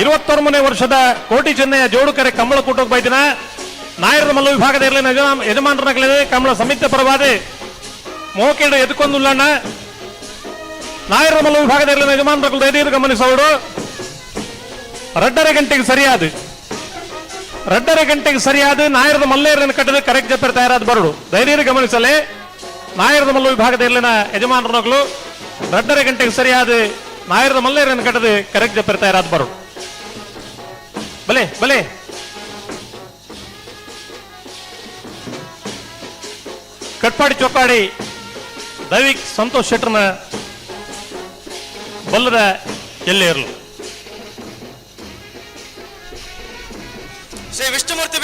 21ನೇ ವರ್ಷದ ಕೋಟಿ ಚೆನ್ನೈಯ ಜೋಡುಕರೆ ಕಂಬಳ ಕೂಟಕ್ಕೆ ಬೈದಿನ ನಾಯರದ ಮಲ್ಲ ವಿಭಾಗದ ಇರಲಿನ ಯಜಮಾನರಾಗಲಿದೆ ಕಂಬಳ ಸಮಿತಿ ಪರವಾದೆ ಮೋಕೆಡು ಎದುಕೊಂದುಲ್ಲಣ್ಣ ನಾಯರದ ಮಲ್ಲ ವಿಭಾಗದ ಇರಲಿನ ಯಜಮಾನರಾಗಲು ಎದುರು ಗಮನಿಸೋಡು 2:30 ಗಂಟೆಗೆ ಸರಿಯಾದ 2:30 ಗಂಟೆಗೆ ಸರಿಯಾದ ನಾಯರದ ಮಲ್ಲೇರನ್ನು ಕಟ್ಟದ ಕರೆಕ್ಟ್ ಜಪ್ಪರ್ ತಯಾರಾದ ಬರಡು ಧೈರ್ಯ ಗಮನಿಸಲೇ ನಾಯರದ ಮಲ್ಲ ವಿಭಾಗದ ಇರಲಿನ ಯಜಮಾನರಾಗಲು 2:30 ಗಂಟೆಗೆ ಸರಿಯಾದ ನಾಯರದ ಮಲ್ಲೇರನ್ನು ಕಟ್ಟದ ಕರೆಕ್ಟ್ ಜಪ್ಪರ್ ತಯಾರಾದ ಬರಡು ಬಲೆ ಬಲೆ ಕಟ್ಪಾಡಿ ಚೊಕ್ಕಾಡಿ ದೈವಿಕ್ ಸಂತೋಷ್ ಶೆಟ್ಟರ್ನ ಬಲ್ಲದ ಎಲ್ಲೇ ಇರಲು ಶ್ರೀ ವಿಷ್ಣುಮೂರ್ತಿ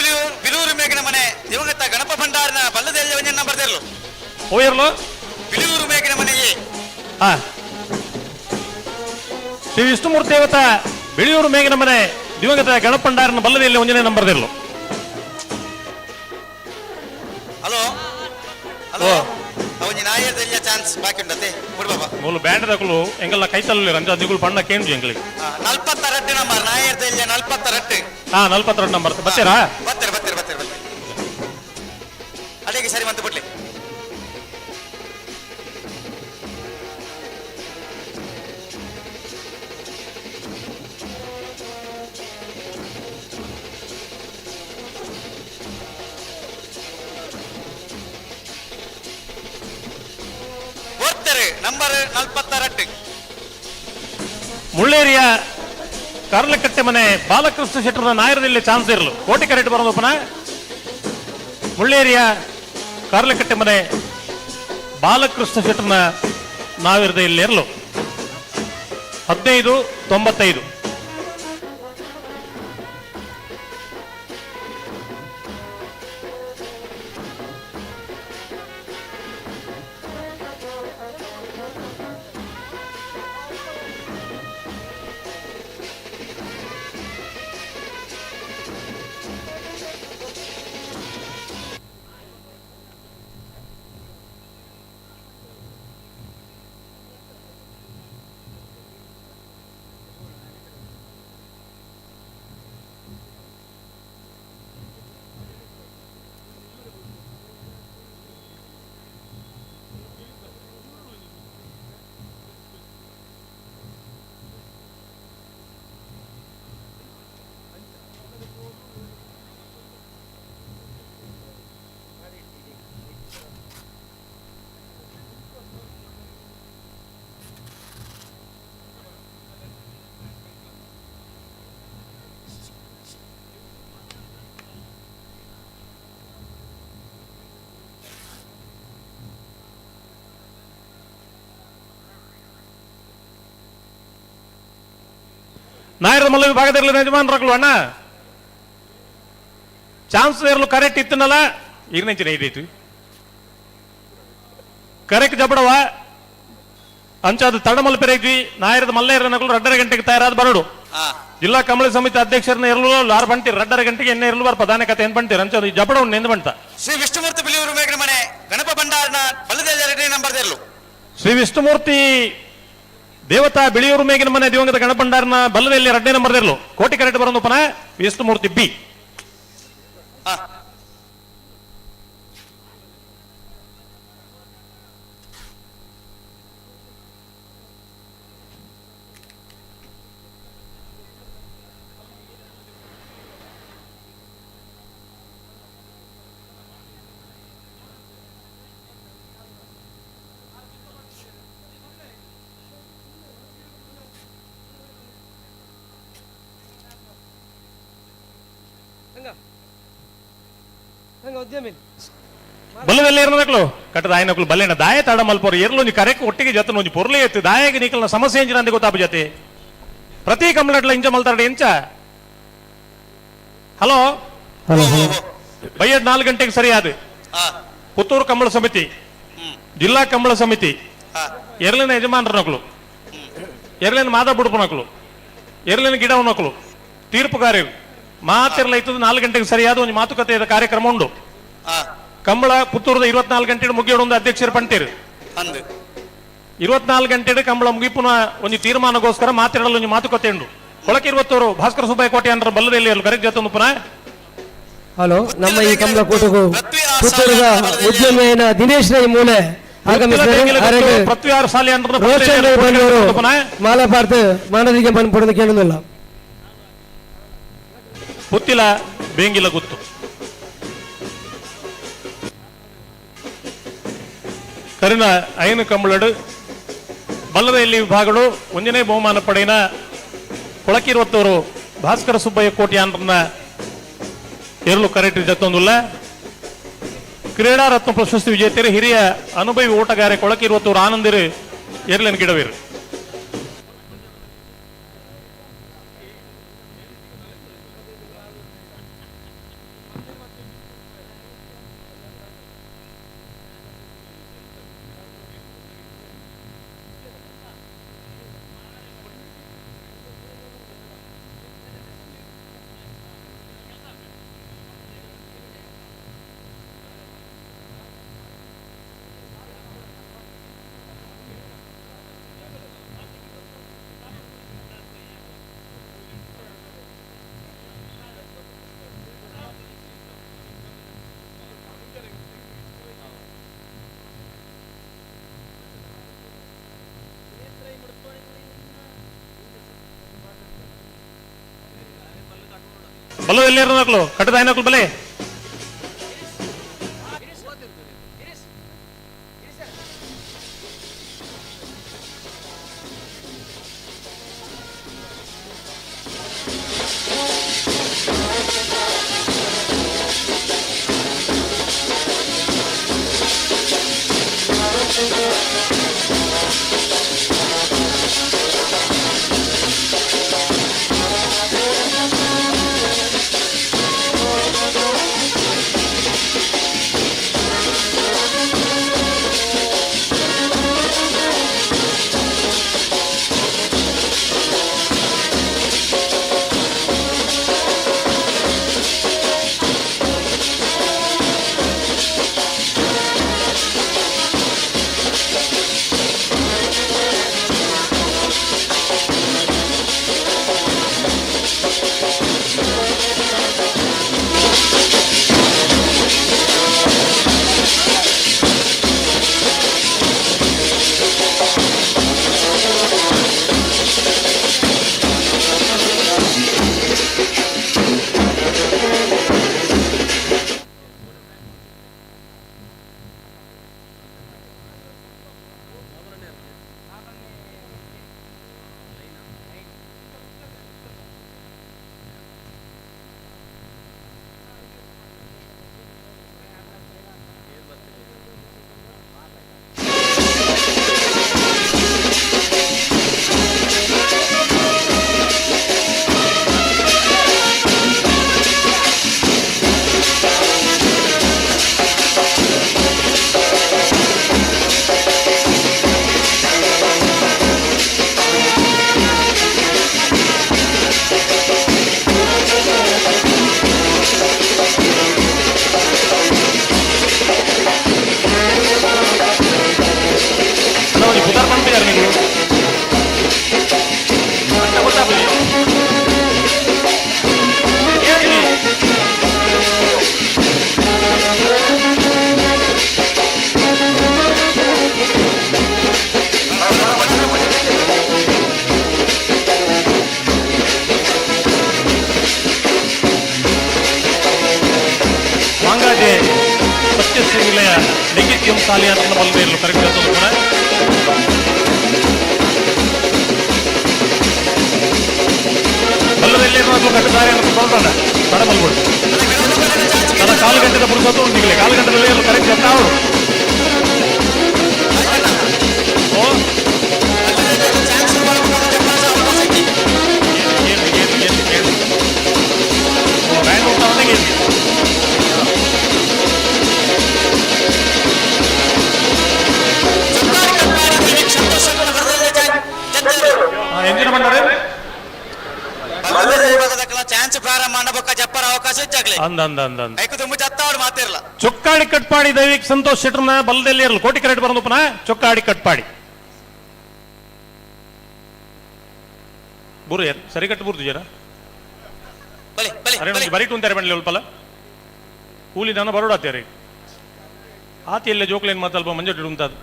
ಬಿಲೂರು ಮೇಘನ ಮನೆ ದಿವಂಗತ ಗಣಪ ಭಂಡಾರನ ಬಲ್ಲದ ಎಲ್ಲಿ ನಂಬರ್ ಇರಲು ಓ ಇರಲು ಬಿಲೂರು ಮೇಘನ ಮನೆಯೇ ಹಾ ಶ್ರೀ ವಿಷ್ಣುಮೂರ್ತಿ ದೇವತ ಬಿಳಿಯೂರು ಮೇಘನ ಮನೆ ದಿವಂಗತ ಗಣಪ ಭಂಡಾರನ ಬಲ್ಲದಲ್ಲಿ ಒಂದನೇ ನಂಬರ್ ಇರಲು ಹಲೋ ಹಲೋ ಅವನಿ ನಾಯರ್ದೆಲ್ಲ ಚಾನ್ಸ್ ಬಾಕಿ ಉಂಟತೆ ಕೊಡು ಬಾಬಾ ಮೂಲು ಬ್ಯಾಂಡ್ ದಕ್ಕಲು ಎಂಗಲ್ಲ ಕೈತಲ್ಲ ರಂಜ ದಿಗುಳು ಪಣ್ಣ ಕೇಂಜು ಎಂಗಳಿಗೆ 42 ನಂಬರ್ ನಾಯರ್ದೆಲ್ಲ 42 ಹಾ 42 ನಂಬರ್ ಬತ್ತೀರಾ ಬತ್ತಾರೆ ಬತ್ತಾರೆ ಬತ್ತಾರೆ ಬತ್ತಾರೆ ಅಡಿಗೆ ಸರಿ ಬಂತು ಬಿಡ್ಲಿ ನಂಬರ್ 42 ಮುಳ್ಳೇರಿಯ ಕಾರ್ಲಕಟ್ಟೆ ಮನೆ ಬಾಲಕೃಷ್ಣ ಶೆಟ್ಟರ್ನ ನಾಯರದಲ್ಲಿ ಚಾನ್ಸ್ ಇರಲು ಕೋಟಿ ಕರೆಕ್ಟ್ ಬರೋದಪ್ಪನ ಮುಳ್ಳೇರಿಯ ಕಾರ್ಲಕಟ್ಟೆ ಮನೆ ಬಾಲಕೃಷ್ಣ ಶೆಟ್ಟರ್ನ ನಾವಿರದಲ್ಲಿ ಇರಲು 1595 1595 ನಾಯರದ ಮಲ್ಲ ವಿಭಾಗದಲ್ಲಿ ಯಜಮಾನರಾಗ್ಲು ಅಣ್ಣ ಚಾನ್ಸ್ ಇರಲು ಕರೆಕ್ಟ್ ಇತ್ತನಲ್ಲ ಇರ್ನೆಂಚಿನ ಇಡೀತು ಕರೆಕ್ಟ್ ಜಬಡವ ಅಂಚಾದ ತಡಮಲ್ ಪೆರೇಜಿ ನಾಯರದ ಮಲ್ಲೇರ ನಗಲು 2:30 ಗಂಟೆಗೆ ತಯಾರಾದ ಬರಡು ಜಿಲ್ಲಾ ಕಮಲ ಸಮಿತಿ ಅಧ್ಯಕ್ಷರನ್ನ ಇರಲು 6 ಗಂಟೆ 2:30 ಗಂಟೆಗೆ ಎಣ್ಣೆ ಇರಲು ಪ್ರಧಾನ ಕತೆ ಏನ್ ಬಂತೀರ ಅಂಚದು ಜಬಡ ನೆಂದು ಬಂತ ಶ್ರೀ ವಿಷ್ಣುಮೂರ್ತಿ ಬಿಳಿಯೂರು ಮೇಘನ ಮನೆ ಗಣಪ ಭಂಡಾರನ ಬಲ್ಲದ 2ನೇ ನಂಬರ್ ದೇರ್ಲು ಶ್ರೀ ವಿಷ್ಣುಮೂರ್ತಿ ದೇವತಾ ಬಿಳಿಯೂರು ಮೇಗಿನ ಮನೆ ದಿವಂಗತ ಗಣಪಂಡಾರನ ಬಲ್ಲದಲ್ಲಿ 2ನೇ ನಂಬರ್ ದೇರ್ಲು ಕೋಟಿ ಕರೆಕ್ಟ್ ಬರೋದು ಪನ ವಿಷ್ಣುಮೂರ್ತಿ ಬಿ ಬಲ್ಲದಲ್ಲಿ ಇರನಕ್ಲು ಕಟ್ಟದ ಆಯ್ನಕ್ಲು ಬಲ್ಲೆನ ದಾಯ ತಾಡ ಮಲ್ಪೋರು ಎರಲು ನೀ ಕರೆಕ್ ಒಟ್ಟಿಗೆ ಜೊತೆ ಒಂಜಿ ಪೊರ್ಲೆ ಎತ್ತು ದಾಯಗೆ ನೀಕಲ್ನ ಸಮಸ್ಯೆ ಎಂಜಿನ ಅಂದೆ ಗೊತ್ತಾಪ ಜೊತೆ ಪ್ರತಿ ಕಂಪ್ಲೇಂಟ್ಲ ಇಂಚ ಮಲ್ತಾಡ ಎಂಚ ಹಲೋ ಬೈಯಡ್ 4 ಗಂಟೆಗೆ ಸರಿಯಾದ ಪುತ್ತೂರು ಕಂಬಳ ಸಮಿತಿ ಜಿಲ್ಲಾ ಕಂಬಳ ಸಮಿತಿ ಎರಲಿನ ಯಜಮಾನರನಕ್ಲು ಎರಲಿನ ಮಾದ ಬುಡುಪನಕ್ಲು ಎರಲಿನ ಗಿಡವನಕ್ಲು ತೀರ್ಪುಗಾರರು ಮಾತಿರಲ ಇತ್ತದ 4 ಗಂಟೆಗೆ ಸರಿಯಾದ ಒಂದು ಮಾತುಕತೆಯ ಕಾರ್ಯಕ್ರಮ ಉಂಡು ಕಂಬಳ ಪುತ್ತೂರದ 24 ಗಂಟೆ ಮುಗಿಯೋಡು ಒಂದು ಅಧ್ಯಕ್ಷರು ಪಂಟೇರು 24 ಗಂಟೆ ಕಂಬಳ ಮುಗಿಪುನ ಒಂದು ತೀರ್ಮಾನಗೋಸ್ಕರ ಮಾತಿರಲು ಒಂದು ಮಾತುಕತೆ ಉಂಡು ಕೊಳಕೆ 20 ಭಾಸ್ಕರ ಸುಬ್ಬಯ್ಯ ಕೋಟೆ ಅಂದ್ರ ಬಲ್ಲದಲ್ಲಿ ಕರೆಕ್ಟ್ ಜೊತೆ ಪುನಃ ಹಲೋ ನಮ್ಮ ಈ ಕಮಲ ಕೋಟೆಗೂ ಪುತ್ತೂರದ ಉದ್ಯಮಿಯನ ದಿನೇಶ್ ರೈ ಮೂಲೆ ಆಗಮಿಸಿದ್ದಾರೆ ಪ್ರತಿಯಾರು ಸಾಲಿ ಅಂದ್ರೆ ರೋಷನ್ ರೈ ಬಂದವರು ಮಾಲಾ ಭಾರತ ಮಾನದಿಗೆ ಬಂದು ಪಡೆದು ಕೇಳುವುದಿಲ್ಲ ಪುತ್ತಿಲ ಬೇಂಗಿಲ ಗುತ್ತು ಕರಿನ ಐನು ಕಂಬಳಡು ಬಲ್ಲದಲ್ಲಿ ವಿಭಾಗಗಳು 1ನೇ ಬಹುಮಾನ ಪಡೆಯಿನ ಕೊಳಕೆ 20 ಭಾಸ್ಕರ ಸುಬ್ಬಯ್ಯ ಕೋಟಿ ಅಂದ್ರನ್ನ ಎರಲು ಕರೆಕ್ಟ್ ಜೊತ್ತೊಂದಿಲ್ಲ ಕ್ರೀಡಾ ರತ್ನ ಪ್ರಶಸ್ತಿ ವಿಜೇತರು ಹಿರಿಯ ಅನುಭವಿ ಓಟಗಾರ ಕೊಳಕೆ 20 ಆನಂದಿರು ಎರಲಿನ ಗಿಡವೇರು ಬಲ್ಲ ಎಲ್ಲಿ ನಕ್ಲು ಕಟ್ಟದ ನಕ್ಲು ಬಲೆ HSC ನಿಲಯ ಲೆಗಿತ್ಯಂ ಸಾಲಿ ಅಂತ ಬಲ್ಲದೆ ಇರಲು ಕರೆಕ್ಟ್ ಆಗ್ತದೆ ಕೂಡ ಬಲ್ಲದಲ್ಲಿ ಕಟ್ಟದಾರಿ ಅಂತ ತೊಗೊಂಡ ತಡ ಮಲ್ಬೋದು ತನ್ನ ಕಾಲು ಗಂಟೆದ ಪುರುಷತ್ತು ಉಂಟಿಗಲಿ ಕಾಲು ಗಂಟೆದಲ್ಲಿ ಇರಲು ಕರೆಕ್ಟ್ ಅಂತ ಅವರು ಎಂಜಿನ ಬಂದರೆ ಚಾನ್ಸ್ ಪ್ರಾರಂಭ ಮಾಡಬೇಕ ಜಪ್ಪರ ಅವಕಾಶ ಹೆಚ್ಚಾಗ್ಲಿ ಐಕು ತುಂಬ ಜತ್ತಾವಡು ಮಾತಿರಲ್ಲ ಚೊಕ್ಕಾಡಿ ಕಟ್ಪಾಡಿ ದೈವಿಕ್ ಸಂತೋಷ್ ಶೆಟ್ರನ ಬಲದಲ್ಲಿ ಇರಲು ಕೋಟಿ ಕರೆಕ್ಟ್ ಬರೋದು ಪುನಃ ಚೊಕ್ಕಾಡಿ ಕಟ್ಪಾಡಿ ಬೂರು ಯಾರು ಸರಿ ಕಟ್ಟು ಬೂರ್ದು ಜರ ಅರೆ ನಮ್ಗೆ ಬರೀಟು ಅಂತಾರೆ ಬಂಡ್ಲಿ ಅಲ್ಪಲ್ಲ ಕೂಲಿ ನಾನು ಬರೋಡಾತ್ಯಾರಿ ಆತಿ ಎಲ್ಲ ಜೋಕ್ಲೇನ್ ಮಾತಲ್ಪ ಮಂಜೊಟ್ಟಿಡು ಉಂಟದು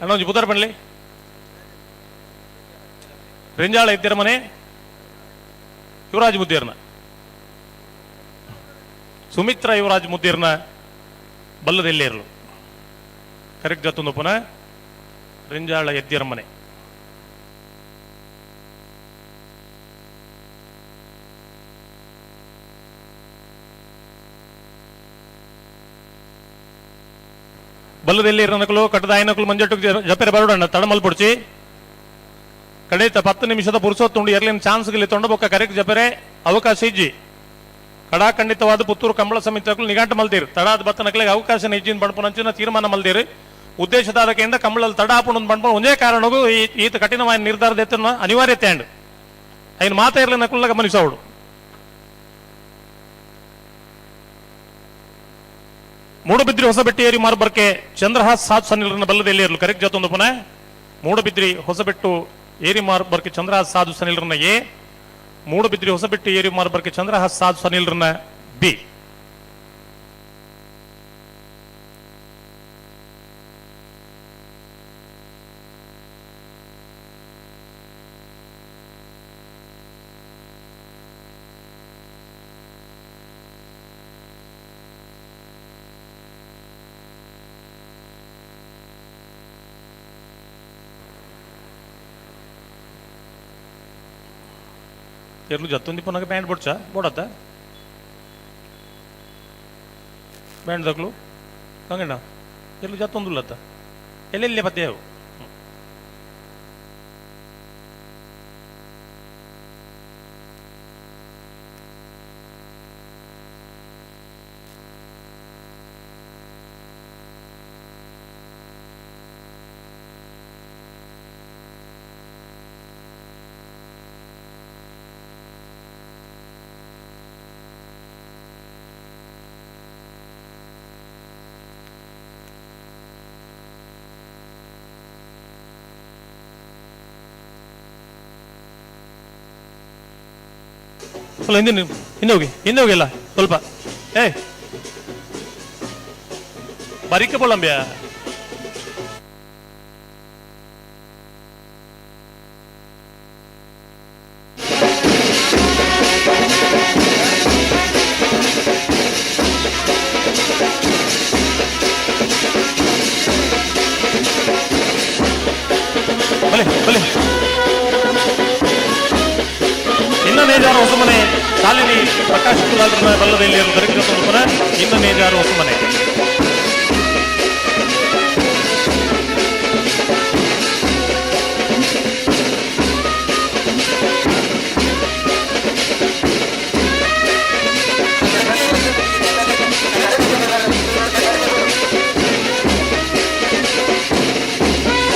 ಅಣ್ಣೊಂಜಿ ಪುದರ್ ಬಂಡ್ಲಿ ರೆಂಜಾಳ ಇದ್ದೀರ ಮನೆ ಯುವರಾಜ್ ಮುದ್ದೀರ್ನ ಸುಮಿತ್ರಾ ಯುವರಾಜ್ ಮುದ್ದೀರ್ನ ಬಲ್ಲದೆಲ್ಲೇ ಇರಲು ಕರೆಕ್ಟ್ ಜೊತ್ತೊಂದು ಪುನಃ ರೆಂಜಾಳ ಎದ್ದಿರ ಮನೆ ಬಲ್ಲದೆಲ್ಲಿ ಇರನಕಲು ಕಟ್ಟದ ಆಯ್ನಕಲು ಮಂಜಟ್ಟು ಜಪೆರ ಬರೋಡಣ್ಣ ತಡಮಲ್ಪುಡ್ಚಿ ಕಡೆತ 10 ನಿಮಿಷದ ಪುರುಸೊತ್ತುಂಡು ಎರ್ಲಿನ ಚಾನ್ಸ್ಗಲಿ ತೊಂಡಬೊಕ್ಕ ಕರೆಕ್ಟ್ ಜಪೆರೆ ಅವಕಾಶ ಇಜ್ಜಿ ಕಡಾಖಂಡಿತವಾದ ಪುತ್ತೂರು ಕಂಬಳ ಸಮಿತಿಗಳು ನಿಗಾಂಟ ಮಲ್ದಿರು ತಡಾದ ಬತ್ತನಕ್ಲೆಗೆ ಅವಕಾಶ ಇಜ್ಜಿನ ಬಣ್ಪುನಂಚಿನ ತೀರ್ಮಾನ ಮಲ್ದಿರು ಉದ್ದೇಶದಾದಕೆಯಿಂದ ಕಂಬಳಲ್ಲಿ ತಡ ಹಾಪುಣ ಬಣ್ಪು ಒಂದೇ ಕಾರಣಗೂ ಈತ ಕಠಿಣವಾದ ನಿರ್ಧಾರದ ಎತ್ತನ ಅನಿವಾರ್ಯತೆ ಅಂಡು ಐನು ಮಾತಾ ಇರಲಿ ನಕುಲ್ಲ ಗಮನಿಸೋಳು ಮೂಡಬಿದ್ರಿ ಹೊಸಬೆಟ್ಟಿ ಏರಿ ಮಾರ್ಬರ್ಕೆ ಚಂದ್ರಹಾಸ್ ಸಾತ್ ಸನ್ನಿಲರನ್ನ ಬಲ್ಲದಲ್ಲಿ ಇರಲು ಕರೆಕ್ಟ್ ಜೊತ್ತೊಂದು ಪುನಃ ಮೂಡಬಿದ್ರಿ ಹೊಸಬೆಟ್ಟು ಏರಿ ಮಾರ್ಬರ್ಕೆ ಚಂದ್ರಹಾಸ್ ಸಾಧು ಸನಿಲ್ರನ್ನ ಎ ಮೂಡಬಿದ್ರಿ ಹೊಸಬೆಟ್ಟು ಏರಿ ಮಾರ್ಬರ್ಕೆ ಚಂದ್ರಹಾಸ್ ಸಾಧು ಸನಿಲ್ರನ್ನ ಬಿ ఎర్లు జత్తుంది పునగ బ్యాండ్ బొడ్చా బోడత బ్యాండ్ దక్లు కంగండ ఎర్లు జత్తుందుల్లత ಎಲ್ಲೆಲ್ಲಿ ಪದ್ಯವು ಹಿಂದೆ ಹಿಂದೆ ಹೋಗಿಲ್ಲ ಸ್ವಲ್ಪ ಬರಿಕೆ ಬೋಳಂಬ್ಯಾ ಬಲೆ ಬಲೆ ಇನ್ನ ನೇಜಾರ ಹೊಸಮನೆ ಶಾಲಿನಿ ಪ್ರಕಾಶ್ ಕುಲಾಲ್ರನ್ನ ಬಲ್ಲದಲ್ಲಿ ಕರೆಕ್ಟ್ ಇನ್ನ ನೇಜಾರ ಹೊಸಮನೆ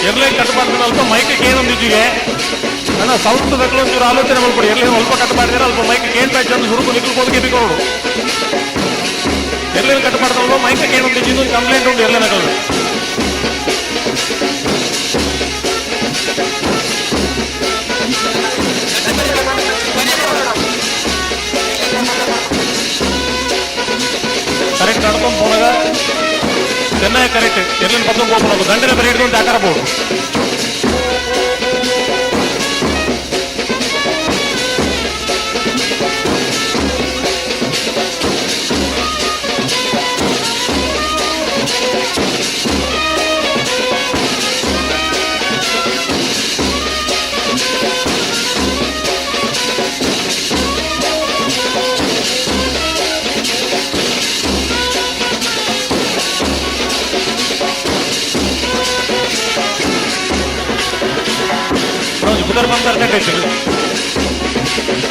ಎರ್ಲೆ ಕಟ್ಟಬಾರ್ದು ಅಲ್ಪ ಮೈಕಿಗೆ ಏನೊಂದಿದ್ದೀವಿ ಅಣ್ಣ ಸೌಂಡ್ ಬೇಕಲು ಒಂಚೂರು ಆಲೋಚನೆ ಮಾಡ್ಕೊಡಿ ಎರ್ಲೆ ಸ್ವಲ್ಪ ಕಟ್ ಮಾಡಿದ್ರೆ ಅಲ್ಪ ಮೈಕಿಗೆ ಏನು ಬ್ಯಾಚ್ ಅಂದ್ರೆ ಹುಡುಕು ನಿಲ್ಕೋದು ಗೆಬಿಕೋಡು ಎರ್ಲೆ ಕಟ್ ಮಾಡ್ದಲ್ವ ಮೈಕಿಗೆ ಏನೊಂದಿದ್ದು ಒಂದು ಕಂಪ್ಲೇಂಟ್ ಉಂಟು ಎರ್ಲೆ ನಗಲು ಕರೆಕ್ಟ್ ನಡ್ಕೊಂಡು ಹೋದಾಗ ಚೆನ್ನಾಗಿ ಕರೆಕ್ಟ್ ಎರ್ಲಿನ ಪಕ್ಕ ಹೋಗ್ಬೋದು ಗಂಟೆನ ಬರೀ ಹಿಡ್ಕೊಂಡು ಹಾಕರಬಹುದು ಉದರ್ ಬಂದ ಆಯ್ತು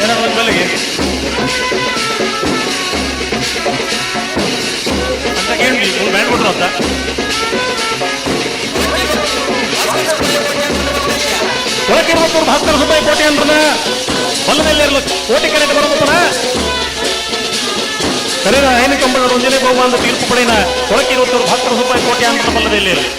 ಏನಾದ್ರು ಒಂದು ಬೆಲೆಗೆ ಅಂತ ಕೇಳಿ ಬ್ಯಾಂಡ್ ಕೊಟ್ರು ಅಂತ ಕೊಳಕಿರುವತ್ತೂರು 10 ರೂಪಾಯಿ ಕೋಟಿ ಅಂದ್ರೆ ಹೊಲದಲ್ಲಿ ಇರಲು ಕೋಟಿ ಕರೆಗೆ ಬರಬೇಕನ ಕರೆದ ಐನು ಕಂಬಳರು ಒಂದಿನ ಹೋಗುವ ಅಂತ ತೀರ್ಪು ಪಡೆಯಿನ ಕೊಳಕಿರುವತ್ತೂರು 10 ರೂಪಾಯಿ ಕೋಟಿ ಅಂತ ಬಲ್ಲದಲ್ಲಿ ಇರಲಿ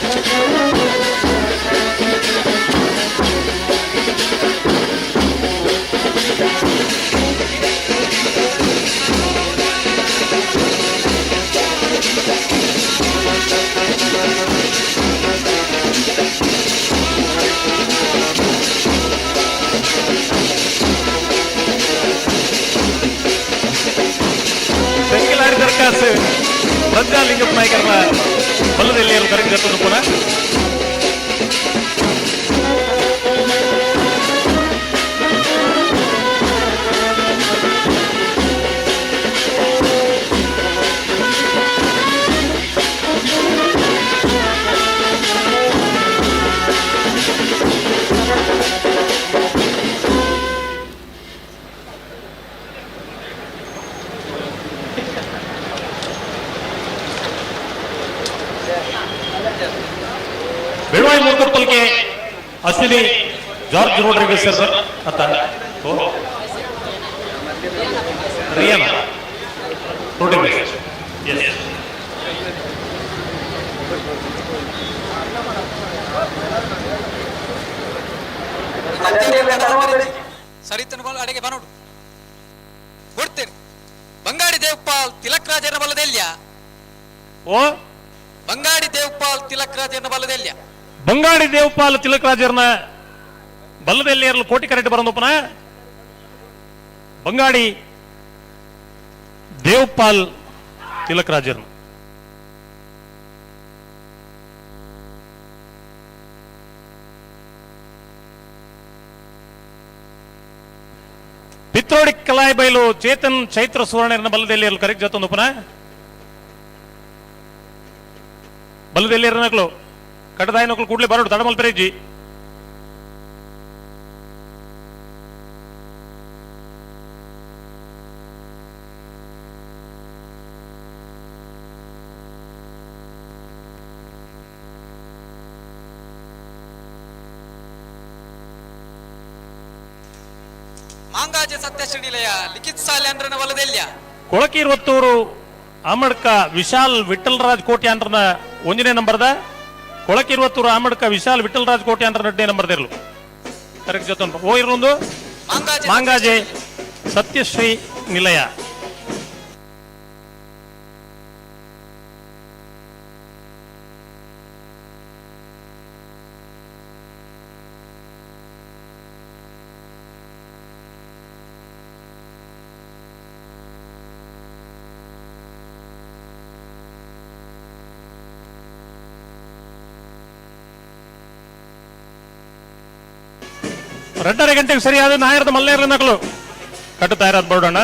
ತೆಂಗಿಲಾಡಿ ದರ್ಕಾಸ್ ಪ್ರಜ್ಞಾಲಿಂಗಪ್ಪ ನಾಯಕರ ಹೊಲದಲ್ಲಿ ಕರೆಕ್ಟ್ ಜೊತೆ ಪುನಃ Belvai ಮೂರ್ಕಪ್ಪಲ್ಗೆ Ashwini George Rodrigues sir ಅತ್ತ ರಿಯಾನಾ ರೋಡ್ರಿಗಸ್ ಎಸ್ ಸರಿತನ ಅಡಿಗೆ ಬನೋಡು ಕೊಡ್ತೇನೆ ಬಂಗಾಡಿ ದೇವಪಾಲ್ ತಿಲಕ್ ರಾಜನ ಬಲದೆಲ್ಯ ಓ ಬಂಗಾಡಿ ದೇವಪಾಲ್ ತಿಲಕ್ ರಾಜನ ಬಲದೆಲ್ಯ ಬಂಗಾಡಿ ದೇವಪಾಲ್ ತಿಲಕ್ ರಾಜರ್ನ ಬಲ್ಲದಲ್ಲಿ ಇರಲು ಕೋಟಿ ಕರೆಕ್ಟ್ ಬರೋದಪ್ಪನ ಬಂಗಾಡಿ ದೇವಪಾಲ್ ತಿಲಕ್ ರಾಜರ್ನ ಪಿತ್ರೋಡಿ ಕಲಾಯಿ ಬೈಲು ಚೇತನ್ ಚೈತ್ರ ಸುವರ್ಣನ ಬಲ್ಲದಲ್ಲಿ ಇರಲು ಕರೆಕ್ಟ್ ಜೊತ್ತೊಂದಪ್ಪನ ಬಲ್ಲದಲ್ಲಿ ಇರನಕ್ಲು ಕಟ್ಟದಾಯ ನಕಲು ಕೂಡಲೇ ಬರೋಡು ತಡಮಲ್ ಪೆರೇಜಿ ಮಾಂಗಾಜೆ ಸತ್ಯಶ್ರೀನಿಲಯ ಲಿಖಿತ್ ಸಾಲ್ಯಾಂಡ್ರನ ವಲದೆಲ್ಯ ಕೊಳಕಿರುವತ್ತೂರು ಆಮಡ್ಕ ವಿಶಾಲ್ ವಿಠಲ್ರಾಜ್ ಕೋಟಿ ಅಂಡ್ರನ ಒಂದನೇ ನಂಬರ್ದ ಕೊಳಕಿರುವತ್ತೂರು ಆಮಡ್ಕ ವಿಶಾಲ್ ವಿಠಲ್ರಾಜ್ ಕೋಟಿ ಅಂಡ್ರ ನಡ್ಡೆ ನಂಬರ್ ಇರಲು ಕರೆಕ್ಟ್ ಜೊತೆ ಓ ಇರೊಂದು ಮಾಂಗಾಜೆ ಸತ್ಯಶ್ರೀ ನಿಲಯ ಎರಡரை ಗಂಟೆಗೆ ಸರಿಯಾದ ನಾಯರದ ಮಲ್ಲೇರ ನಕಲು ಕಟ್ಟುತ್ತಾ ಇರೋದು ಬೋರ್ಡಣ್ಣ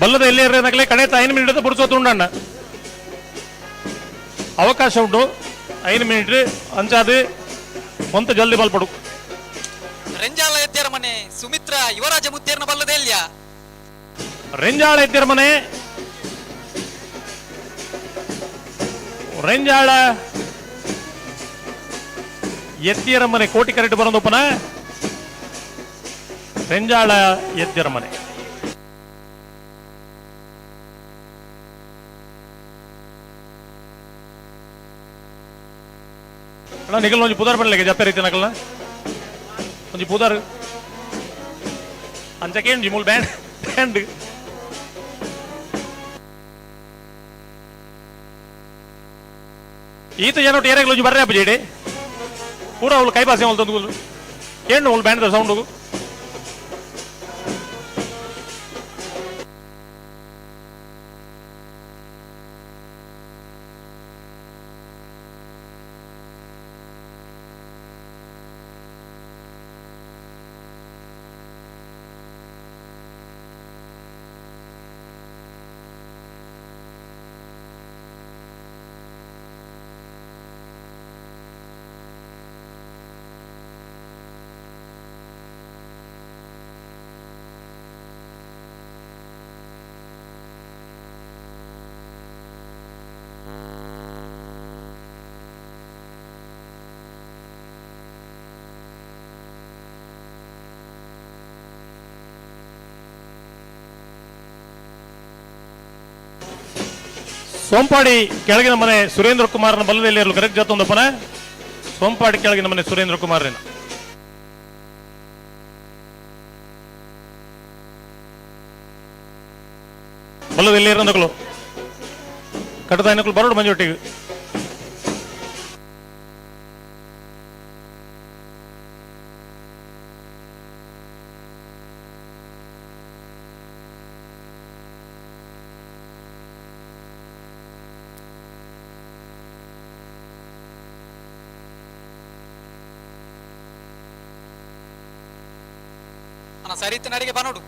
ಬಲ್ಲದ ಎಲ್ಲಿ ನಕಲೆ ಕಡೆ 5 ಮಿನಿಟ್ ಬಿಡಿಸೋದು ಉಂಡಣ್ಣ ಅವಕಾಶ ಉಂಟು 5 ಮಿನಿಟ್ ಅಂಚಾದು ಒಂತ ಜಲ್ದಿ ಬಲ್ಪಡು ರೆಂಜಾಳ ಎದ್ದೇರ ಮನೆ ಸುಮಿತ್ರಾ ಯುವರಾಜ ಮುತ್ತೇರ್ನ ಬಲ್ಲದೆ ಎಲ್ಯ ರೆಂಜಾಳ ಎದ್ದೇರ ಮನೆ ರೆಂಜಾಳ ಎತ್ತಿಯರ ಮನೆ ಕೋಟಿ ಕರೆಕ್ಟ್ ಬರೋದಪ್ಪನ ರೆಂಜಾಳ ಎತ್ತಿಯರ ಮನೆ ಅಣ್ಣ ನಿಗಲ್ ಒಂಜಿ ಪುದಾರ್ ಬರಲಿಕ್ಕೆ ಜಪ್ಪ ರೀತಿ ನಕಲ್ನ ಒಂಜಿ ಪುದಾರ್ ಅಂಚಕ್ಕೆ ಜಿಮುಲ್ ಬ್ಯಾಂಡ್ ಬ್ಯಾಂಡ್ ಈತ ಜನೋಟ್ ಏರಾಗ್ಲು ಬರ್ರೆ ಅಪ್ಪ ಜೇಡಿ ಪೂರ ಅವಳು ಕೈ ಬಾಸಿ ಅವಳು ತಂದು ಏನು ಅವಳು ಬ್ಯಾಂಡ್ ಸೌಂಡು ಸೋಂಪಾಡಿ ಕೆಳಗಿನ ಮನೆ ಸುರೇಂದ್ರ ಕುಮಾರನ ಬಲ್ಲದಲ್ಲಿ ಇರಲು ಕರೆಕ್ಟ್ ಜಾತೊಂದು ಪನ ಸೋಂಪಾಡಿ ಕೆಳಗಿನ ಮನೆ ಸುರೇಂದ್ರ ಕುಮಾರನ ಬಲ್ಲದಲ್ಲಿ ಇರೋದಕ್ಕಳು ಕಟ್ಟದ ಹೆಣ್ಣುಗಳು ಬರೋಡು ಮಂಜೊಟ್ಟಿಗೆ ಸರಿತ ನಡಿಗೆ ಬನೋಡು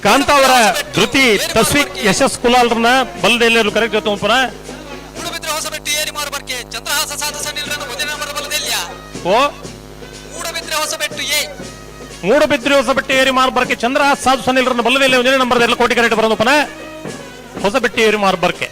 ಕಾಂತಾವರ ಧೃತಿ ತಸ್ವಿಕ್ ಯಶಸ್ ಕುಲಾಲ್ರನ್ನ ಬಲ್ಲದಲ್ಲಿ ಕರೆಕ್ಟ್ ಜೊತೆ ಪುನ ಮೂಡಬಿದ್ರೆ ಹೊಸಬೆಟ್ಟು ಏರಿ ಮಾರುಬರ್ಕೆ ಚಂದ್ರಹಾಸ ಸಾಧಸ ನಿಲ್ರನ್ನು ಒಂದೇ ನಂಬರ್ ಬಲ್ಲದೆಲ್ಯ ಓ ಮೂಡಬಿದ್ರೆ ಹೊಸಬೆಟ್ಟು ಎ ಮೂಡಬಿದ್ರೆ ಹೊಸಬೆಟ್ಟು ಏರಿ ಮಾರ್ಬರ್ಕೆ ಚಂದ್ರಹಾಸ ಸಾಧು ಸನಿಲ್ರನ್ನ ಬಲ್ಲದಲ್ಲಿ ಒಂದೇ ನಂಬರ್ ಎಲ್ಲ ಕೋಟಿ ಕರೆಕ್ಟ್ ಬರೋದು ಪುನ ಹೊಸಬೆಟ್ಟು ಏರಿ ಮಾರ್ಬರ್ಕೆ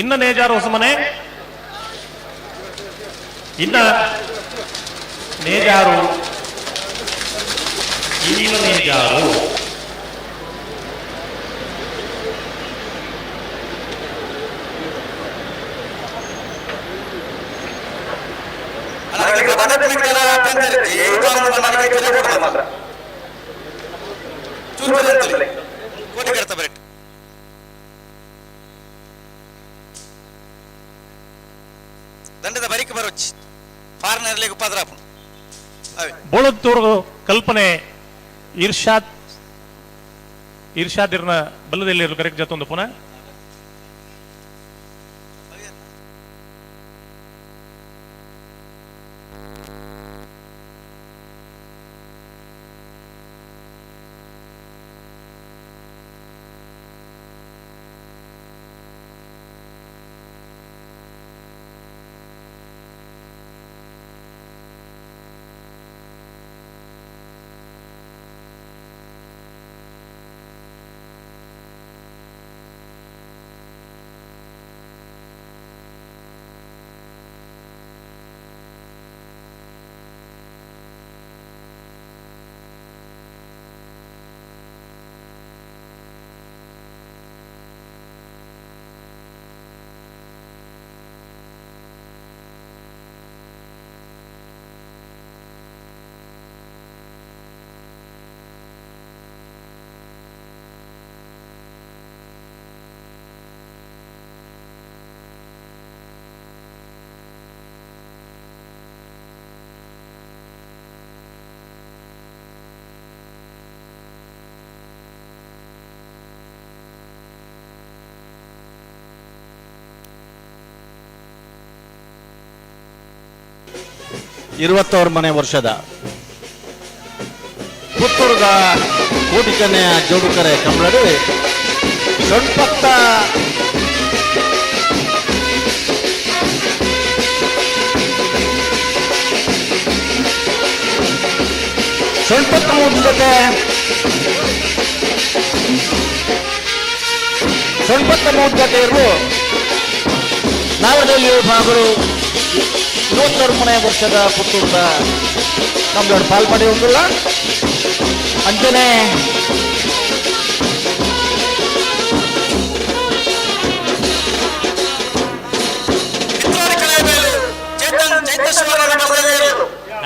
ಇನ್ನ ನೇಜಾರು ಹೊಸ ಮನೆ ಇನ್ನ ನೇಜಾರು ಇನ್ನ ನೇಜಾರು ಕೋಟಿ ಕರ್ತ ಬರೆಟ್ ದಂಡದ ಬರಿಕ ಬರೋಚ್ ಫಾರ್ನರ್ಲಿ ಉಪದ್ರಾಪು ಬೋಳತ್ತೂರು ಕಲ್ಪನೆ ಇರ್ಷಾದಿರ್ನ ಬಲ್ಲದಲ್ಲಿ ಕರೆಕ್ಟ್ ಜೊತೆ ಪುನಃ ಇರುವತ್ತವರ ಮನೆ ವರ್ಷದ ಪುತ್ತೂರ್ದ ಕೋಟಿಕನ್ನೆಯ ಜೋಡುಕರೆ ಕಂಬಳಡು ಸೊಂಪತ್ತ ಸೊಂಪತ್ತ ಮೂಡ್ಲತೆ ಸೊಂಪತ್ತ ಮೂಡ್ಲತೆ ಇರುವ ನಾಗರದಲ್ಲಿ ಭಾಗರು 20ರ ಮನೆ ವರ್ಷದ ಪುತ್ತೂರ್ದ ಕಂಬಳಡು ಪಾಲ್ಪಡಿ ಹೊಂದಿಲ್ಲ ಅಂಚನೆ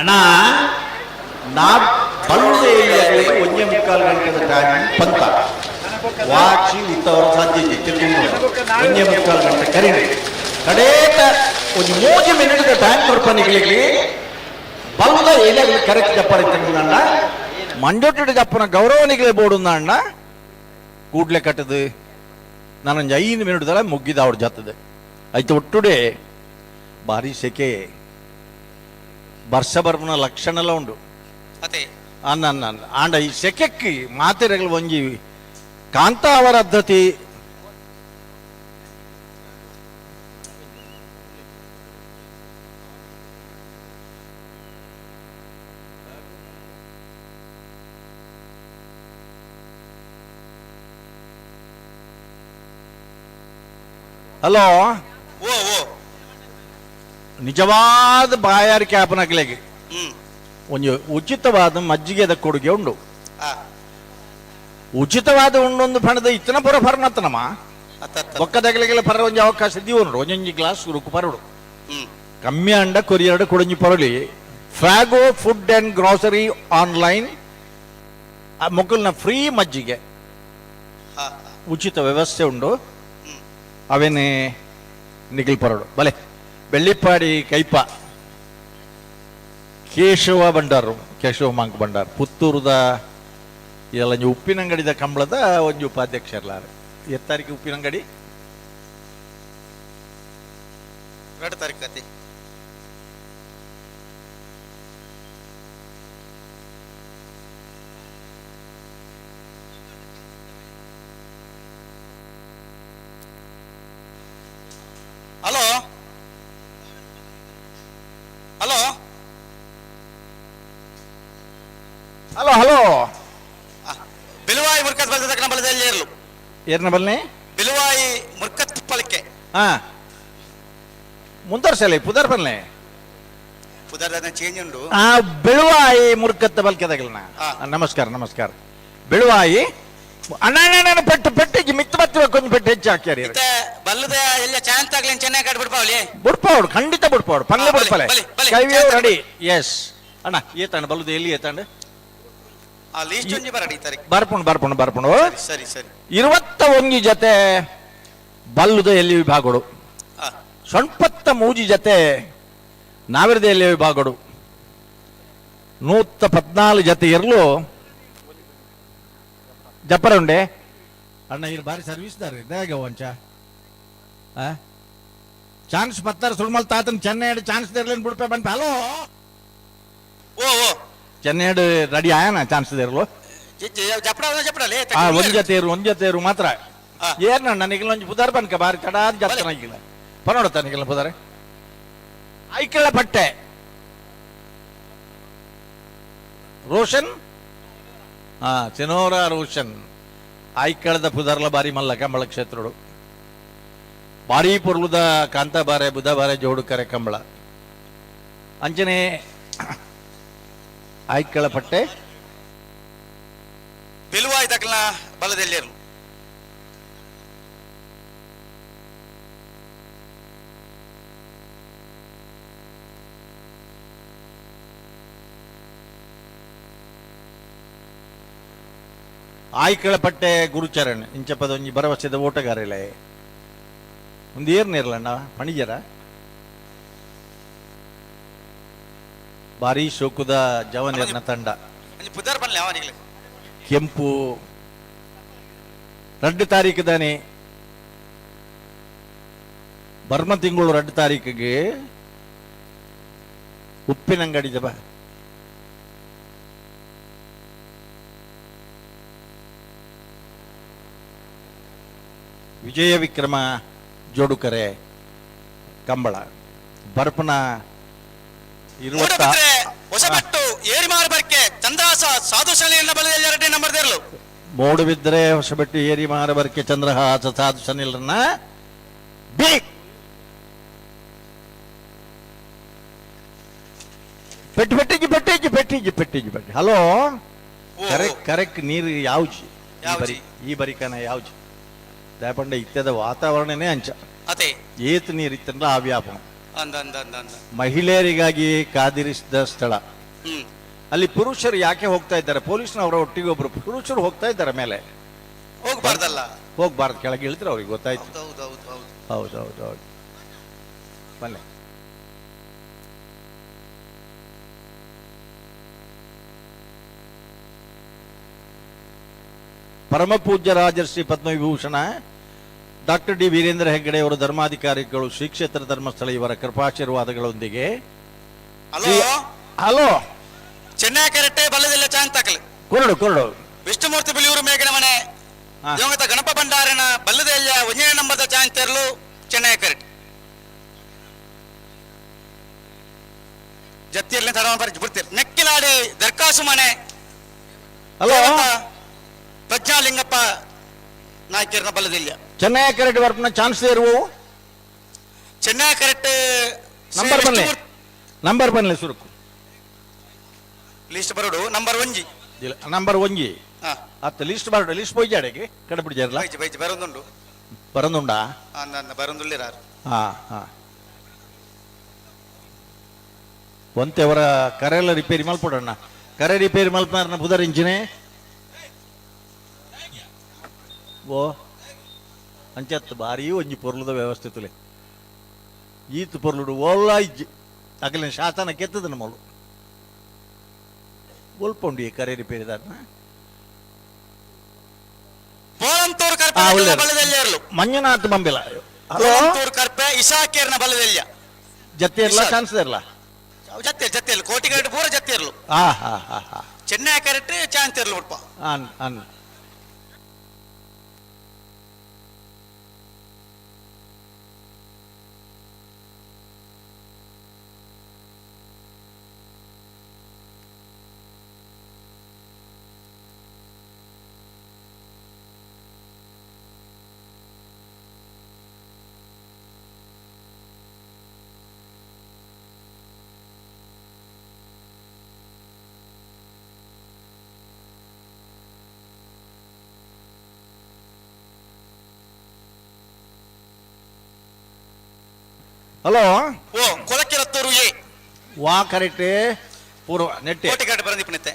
ಅಣ್ಣ ನಾ ಬಂದೆ ಒಂದೇ ಮುಕ್ಕಾಲು ಗಂಟೆದ ಟೈಮ್ ಪಂತ ವಾಚಿ ಉತ್ತವರ ಸಾಧ್ಯತೆ ಒಂದೇ ಮುಕ್ಕಾಲು ಗಂಟೆ ಕರೀರಿ ಕಡೇಟ ಒಂದು 3 ಮಿನಿಟ್ ಟೈಮ್ ಕೊಡ್ಪನಿಗಳಿಗೆ ಬಲ್ಲದ ಎಲೆಗಳು ಕರೆಕ್ಟ್ ಜಪ್ಪರಿತಂಡ ಮಂಜೊಟ್ಟಿಡ ಜಪ್ಪನ ಗೌರವನಿಗೆ ಬೋಡುಂದ ಕೂಡ್ಲೆ ಕಟ್ಟದು ನಾನೊಂದು 5 ಮಿನಿಟ್ದಲ್ಲ ಮುಗ್ಗಿದ ಅವ್ರ ಜತ್ತದ ಆಯ್ತು ಒಟ್ಟುಡೆ ಭಾರಿ ಸೆಕೆ ವರ್ಷ ಬರ್ಮನ ಲಕ್ಷಣ ಎಲ್ಲ ಉಂಡು ಅನ್ನ ಆಂಡ ಈ ಸೆಕೆಕ್ಕೆ ಮಾತೆರೆಗಳು ಒಂಜಿ ಕಾಂತಾವರ ಅದ್ಧತಿ ಹಲೋ ನಿಜವಾದ ಬಾಯಾರಿಕೆ ಆಪನಕ್ಲೆಗೆ ಒಂದು ಉಚಿತವಾದ ಮಜ್ಜಿಗೆದ ಕೊಡುಗೆ ಉಂಡು ಉಚಿತವಾದ ಉಂಡೊಂದು ಪಣದ ಇತ್ತನ ಪುರ ಪರ್ನತ್ತನಮ್ಮ ಒಕ್ಕದಗಲಿಗೆಲ್ಲ ಪರ ಒಂಜಿ ಅವಕಾಶ ದೀವನು ಒಂಜೊಂಜಿ ಗ್ಲಾಸ್ ರುಕ್ಕು ಪರಡು ಕಮ್ಮಿ ಅಂಡ ಕೊರಿಯರ್ಡ್ ಕೊಡಂಜಿ ಪರಳಿ ಫ್ರಾಗೋ ಫುಡ್ ಅಂಡ್ ಗ್ರಾಸರಿ ಆನ್ಲೈನ್ ಮೊಕಲ್ನ ಫ್ರೀ ಮಜ್ಜಿಗೆ ಉಚಿತ ವ್ಯವಸ್ಥೆ ಉಂಡು ಅವೇನೇ ನಿಖಿಲ್ ಪರಡು ಬಲೆ ಬೆಳ್ಳಿಪ್ಪಾಡಿ ಕೈಪ ಕೇಶವ ಭಂಡಾರು ಕೇಶವ ಮಾಂಕ್ ಭಂಡಾರ್ ಪುತ್ತೂರದ ಇದೆಲ್ಲ ಉಪ್ಪಿನಂಗಡಿದ ಕಂಬಳದ ಒಂದು ಉಪಾಧ್ಯಕ್ಷರ್ಲಾರ ತಾರೀಕು ಉಪ್ಪಿನಂಗಡಿ 2 ತಾರೀಕು ಕತೆ ಹಲೋ ಹಲೋ ಹಲೋ ಹಲೋ ಬಿಲುವಾಯಿ ಮುರ್ಕತ್ ಬಲ್ದ ಬಲದಲ್ಲಿ ಏರ್ಲು ಏರ್ನ ಬಲ್ನೆ ಬಿಲುವಾಯಿ ಮುರ್ಕತ್ ಪಲಕ್ಕೆ ಹಾ ಮುಂದರ್ಸಲಿ ಪುದರ್ ಬಲ್ನೆ ಪುದರ್ದ ಚೇಂಜ್ ಉಂಡು ಬೆಳುವಾಯಿ ಮುರ್ಕತ್ತ ಬಲ್ಕೆದಗಲ್ನ ನಮಸ್ಕಾರ ನಮಸ್ಕಾರ ಬೆಳುವಾಯಿ ಅಣ್ಣ ಪೆಟ್ಟು ಪೆಟ್ಟಿಗೆ ಮಿತ್ತು ಬತ್ತಿ ಕೊಂಚ ಪೆಟ್ಟು ಹೆಚ್ಚು ಹಾಕ್ಯಾರಿ ಬಲ್ಲದ ಎಲ್ಲ ಚಾನ್ಸ್ ಆಗ್ಲಿ ಚೆನ್ನಾಗಿ ಕಾಡ್ ಬಿಡ್ಪಾವಲಿ ಬುಡ್ಪಾವಡು ಖಂಡಿತ ಬುಡ್ಪಾವಡು ಪಲ್ಲೆ ಬುಡ್ಪಲೆ ಕೈವ್ಯೂ ರೆಡಿ ಎಸ್ ಅಣ್ಣ ಏತಾಂಡ ಬಲ್ಲದು ಎಲ್ಲಿ ಏತಾಂಡ ಆ ಲೀಸ್ಟ್ ಒಂಜಿ ಬರಡಿ ತಾರೀಕು ಬರ್ಪುಂಡು ಸರಿ ಸರಿ 21 ಜೊತೆ ಬಲ್ಲುದ ಎಲ್ಲಿ ವಿಭಾಗಗಳು 93 ಜೊತೆ ನಾವಿರದ ಎಲ್ಲಿ ವಿಭಾಗಗಳು 114 ಜೊತೆ ಇರಲು ಜಪ್ಪರ ಉಂಡೆ ಅಣ್ಣ ಇಲ್ಲಿ ಬಾರಿ ಸರ್ವಿಸ್ ದಾರ ವಂಚ ಚಾನ್ಸ್ ಪತ್ತಾರ ಸುಳ್ಮಲ್ ತಾತನ್ ಚೆನ್ನೈ ಚಾನ್ಸ್ ಇರ್ಲೇನು ಬಿಡ್ಪೆ ಬಂತ ಹಲೋ ಓ ಚೆನ್ನೈ ರೆಡಿ ಆಯನ ಚಾನ್ಸ್ ಇರಲು ಒಂದ್ ಜೊತೆ ಇರು ಮಾತ್ರ ಏನ್ ನನಗೆ ಒಂಜಿ ಪುದಾರ್ ಬನ್ಕ ಬಾರಿ ತಡಾದ ಜಾಸ್ತಿ ಆಗಿಲ್ಲ ಪನೋಡತಾನಿಗೆಲ್ಲ ಪುದಾರೆ ಐಕಳ ಪಟ್ಟೆ ರೋಷನ್ ಚೆನ್ನೋರ ರೋಷನ್ ಆಯ್ಕಳದ ಪುದಾರ್ಲ ಬಾರಿ ಮಲ್ಲ ಕಂಬಳ ಕ್ಷೇತ್ರಡು ಬಾರಿ ಪೊರ್ಲುದ ಕಾಂತ ಬಾರೆ ಬುಧ ಬಾರೆ ಜೋಡು ಕರೆ ಕಂಬಳ ಅಂಚನೆ ಆಯ್ಕಳ ಪಟ್ಟೆ ಬಿಲುವಾಯಿ ತಕ್ಕಲ ಬಲದಲ್ಲಿ ಆಯ್ಕಳ ಪಟ್ಟೆ ಗುರುಚರಣ್ ಇಂಚಪ್ಪದ ಒಂಜಿ ಭರವಸೆದ ಓಟಗಾರಲೆ ಒಂದು ಏರ್ನಿರ್ಲಣ್ಣ ಪಣಿಜರ ಬಾರಿ ಶೋಕುದ ಜವನಿರ್ನ ತಂಡ ಕೆಂಪು 2 ತಾರೀಕು ದಾನೆ ಬರ್ಮ ತಿಂಗಳು 2 ತಾರೀಕಿಗೆ ಉಪ್ಪಿನಂಗಡಿ ಜಬ ವಿಜಯ ವಿಕ್ರಮ ಜೋಡುಕರೆ ಕಂಬಳ ಬರ್ಪನ ಹೊಸಬೆಟ್ಟು ಏರಿಮಾರ ಬರ್ಕೆ ಚಂದ್ರಹಾಸ ಸಾಧು ಶನಿಲಿನ ಬಲದಲ್ಲಿ 2 ನಂಬರ್ ದೇರ್ಲು ಮೋಡು ಬಿದ್ದರೆ ಹೊಸಬೆಟ್ಟು ಏರಿ ಮಾರ ಬರ್ಕೆ ಚಂದ್ರಹಾಸ ಸಾಧು ಶನಿಲ್ರನ್ನ ಬಿ ಪೆಟ್ಟಿಗೆ ಹಲೋ ಕರೆಕ್ಟ್ ನೀರು ಯಾವ್ಜಿ ಈ ಬರಿಕನ ಯಾವ್ಜಿ ದಾಪಂಡ ಇತ್ಯದ ವಾತಾವರಣನೇ ಅಂಚ ಅದೇ ಏತ್ ನೀರು ಇತ್ತಂದ್ರೆ ಆ ವ್ಯಾಪನ ಅಂದ ಅಂದ ಅಂದ ಅಂದ ಮಹಿಳೆಯರಿಗಾಗಿ ಕಾದಿರಿಸಿದ ಸ್ಥಳ. ಅಲ್ಲಿ ಪುರುಷರು ಯಾಕೆ ಹೋಗ್ತಾ ಇದ್ದಾರೆ? ಪೊಲೀಸ್ನವರ ಒಟ್ಟಿಗೆ ಒಬ್ರು ಪುರುಷರು ಹೋಗ್ತಾ ಇದ್ದಾರೆ ಮೇಲೆ. ಹೋಗ್ಬಾರ್ದಲ್ಲ, ಹೋಗ್ಬಾರ್ದು, ಕೆಳಗೆ ಇಳಿದ್ರೆ ಅವ್ರಿಗೆ ಗೊತ್ತಾಯ್ತು. ಹೌದು. ಬನ್ನಿ. ಪರಮ ಪೂಜ್ಯ ರಾಜರ್ಷಿ ಪದ್ಮವಿಭೂಷಣ ಡಾಕ್ಟರ್ ಡಿ ವೀರೇಂದ್ರ ಹೆಗ್ಗಡೆ ಅವರು ಧರ್ಮಾಧಿಕಾರಿಗಳು ಶ್ರೀ ಕ್ಷೇತ್ರ ಧರ್ಮಸ್ಥಳ ಇವರ ಕೃಪಾಶೀರ್ವಾದಗಳೊಂದಿಗೆ. ಹಲೋ ಚೆನ್ನೈ ಕರೆಕ್ಟೇ ಬಲ್ಲದಿಲ್ಲ ಚಾಂತಕಲ್ ಕೊರಡು ವಿಷ್ಣುಮೂರ್ತಿ ಬಿಲಿಯೂರು ಮೇಘನ ಮನೆ ದೇವಂಗತ ಗಣಪ ಭಂಡಾರನ ಬಲ್ಲದೆಲ್ಲ 1ನೇ ನಂಬರ್ದ ಚಾಂತರ್ಲು ಚೆನ್ನೈ ಕರೆಕ್ಟ್ ಜತ್ತಿರ್ಲಿ ತಡವ ಬರ್ತೀರಿ ನೆಕ್ಕಿಲಾಡಿ ದರ್ಕಾಸು ಮನೆ. ಹಲೋ ಪ್ರಜ್ಞಾಲಿಂಗಪ್ಪ ನಾಯ್ಕರ್ನ ಬಲ್ಲದಿಲ್ಲ ಚೆನ್ನೈ ಕರೆಕ್ಟ್ ಬರ್ಪನ ಚಾನ್ಸ್ ಇರುವು. ಚೆನ್ನೈ ಕರೆಕ್ಟ್ ನಂಬರ್ ಬನ್ನಿ ಸುರುಕು ಲಿಸ್ಟ್ ಬರೋಡು ನಂಬರ್ 1 ಅತ್ತ ಲಿಸ್ಟ್ ಬರೋಡು ಲಿಸ್ಟ್ പോയി ജാടേക്ക് കടപിടിച്ചാരല്ല ಬೈಜಿ ಬರೋದುಂಡು ಬರಂದುಂಡಾ ನನ್ನ ಬರೋದುಳ್ಳಿರಾರು. ಒಂತೆ ಅವರ ಕರೆಲ್ಲ ರಿಪೇರಿ ಮಲ್ಪಡಣ್ಣ. ಕರೆ ರಿಪೇರಿ ಮಲ್ಪನಾರನ ಬುಧರ್ ಇಂಜಿನೆ ಓ ಅಂಚತ್ತು ಬಾರಿ ಒಂಜಿ ಪೊರ್ಲುದ ವ್ಯವಸ್ಥೆ ತುಲೆ ಈತ್ ಪೊರ್ಲುಡು ಓಲ್ಲ ಇಜ್ಜಿ ಅಗಲಿನ ಶಾತನ ಕೆತ್ತದ ನಮ್ಮಳು ಒಲ್ಪೊಂಡು ಈ ಕರೆ ರಿಪೇರಿದಾರನ ಮಂಜುನಾಥ್ ಬಂಬಿಲ. ಹಲೋ ಕರ್ಪೆ ಇಶಾಕೇರ್ನ ಬಲ್ಲದೆಲ್ಲ ಜತ್ತೆರ್ಲ ಚಾನ್ಸ್ ಇರಲ್ಲ ಜತ್ತೆರ್ಲು ಕೋಟಿಗಟ್ಟು ಪೂರ ಜತ್ತೆರ್ಲು ಚೆನ್ನೈ ಕರೆಕ್ಟ್ ಚಾಂತಿರ್ಲು ಉಡ್ಪ ಅನ್ ಹಲೋ ಓ ಕೊಲಕ್ಕಿರತ್ತೂರು ವಾ ಕರೆಕ್ಟೇ ಪೂರ್ವ ನೆಟ್ಟೆ ಕೋಟಿಗಟ್ಟು ಬರಂದಿಪ್ಪನತ್ತೆ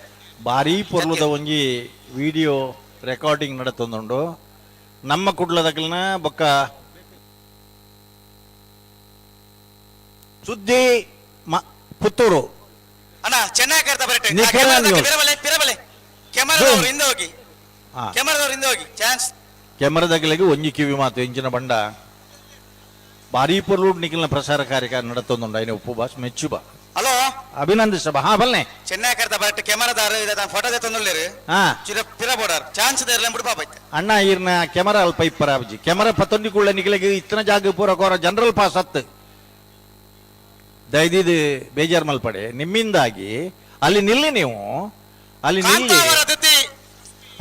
ಭಾರಿ ಪೊರ್ಲುದ ಒಂಜಿ ವಿಡಿಯೋ ರೆಕಾರ್ಡಿಂಗ್ ನಡತೊಂದುಂಡು ನಮ್ಮ ಕುಡ್ಲದಕ್ಲನ ಬೊಕ್ಕ ಸುದ್ದಿ ಪುತ್ತೂರು ಅಣ್ಣ ಚೆನ್ನೈ ಕರ್ತ ಬರಟ್ಟೆ ಪಿರಬಲೆ ಕ್ಯಾಮರಾದವ್ರು ಹಿಂದೆ ಹೋಗಿ ಚಾನ್ಸ್ ಕ್ಯಾಮರಾದಾಗಲಿಗೆ ಒಂಜಿ ಕಿವಿ ಮಾತು ಎಂಚಿನ ಬಂಡ ಭಾರಿ ಪೊರ್ಲುಡ್ ನಿಖಿಲ್ನ ಪ್ರಸಾರ ಕಾರ್ಯಕ್ರಮ ನಡತೊಂದುಂಡು ಐನ ಉಪವಾಸ ಮೆಚ್ಚುಬ. ಹಲೋ ಅಭಿನಂದಿಸ ಬಾ ಬಲ್ನೆ ಚೆನ್ನೈ ಕರ್ತ ಬರಟ್ಟೆ ಕ್ಯಾಮರಾದಾರ ಫೋಟೋ ತೆತ್ತೊಂದುಳ್ಳೇರು ಪಿರ ಬೋಡಾರ್ ಚಾನ್ಸ್ ದೇರ್ಲ ಬಿಡು ಪಾಪ ಅಣ್ಣ ಈರ್ನ ಕ್ಯಾಮರಾ ಅಲ್ಪ ಇಪ್ಪರ ಅಬ್ಜಿ ಕ್ಯಾಮರಾ ಪತ್ತೊಂದಿಕುಳ್ಳ ನಿಖಿಲಿಗೆ ಇತ್ತನ ಜಾಗ ಪೂರ ಕೋರ ಜನರಲ್ ಪಾಸ್ ಹತ್ತು ದಯದಿದು ಬೇಜಾರ್ ಮಲ್ಪಡೆ ನಿಮ್ಮಿಂದಾಗಿ ಅಲ್ಲಿ ನಿಲ್ಲಿ ನೀವು ಅಲ್ಲಿ ನಿಲ್ಲಿ.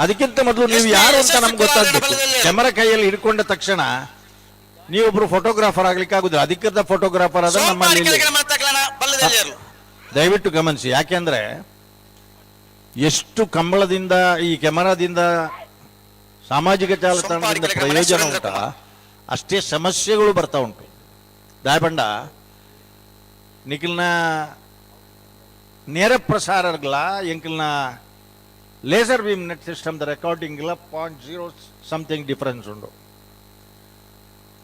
ಅದಕ್ಕಿಂತ ಮೊದಲು ನೀವು ಯಾರು ಅಂತ ನಮ್ಗೆ ಗೊತ್ತಾಗ್ಬೇಕು. ಕ್ಯಾಮರಾ ಕೈಯಲ್ಲಿ ಹಿಡ್ಕೊಂಡ ತಕ್ಷಣ ನೀವೊಬ್ರು ಫೋಟೋಗ್ರಾಫರ್ ಆಗ್ಲಿಕ್ಕೆ ಆಗುದಿಲ್ಲ. ಅಧಿಕೃತ ಫೋಟೋಗ್ರಾಫರ್ ಆದ್ರೆ ನಮ್ಮಲ್ಲಿ ದಯವಿಟ್ಟು ಗಮನಿಸಿ. ಯಾಕೆಂದ್ರೆ ಎಷ್ಟು ಕಂಬಳದಿಂದ ಈ ಕ್ಯಾಮರಾದಿಂದ ಸಾಮಾಜಿಕ ಜಾಲತಾಣದಿಂದ ಪ್ರಯೋಜನ ಉಂಟಾ ಅಷ್ಟೇ ಸಮಸ್ಯೆಗಳು ಬರ್ತಾ ಉಂಟು. ದಾಯಬಂಡ ನಿಖಿಲ್ನ ನೇರ ಪ್ರಸಾರಗಳ ಎಂಕಿಲ್ನ ಲೇಸರ್ ಬೀಮ್ ನೆಟ್ ಸಿಸ್ಟಮ್ದ ರೆಕಾರ್ಡಿಂಗ್ಲ 0.0 ಸಮಥಿಂಗ್ ಡಿಫರೆನ್ಸ್ ಉಂಟು.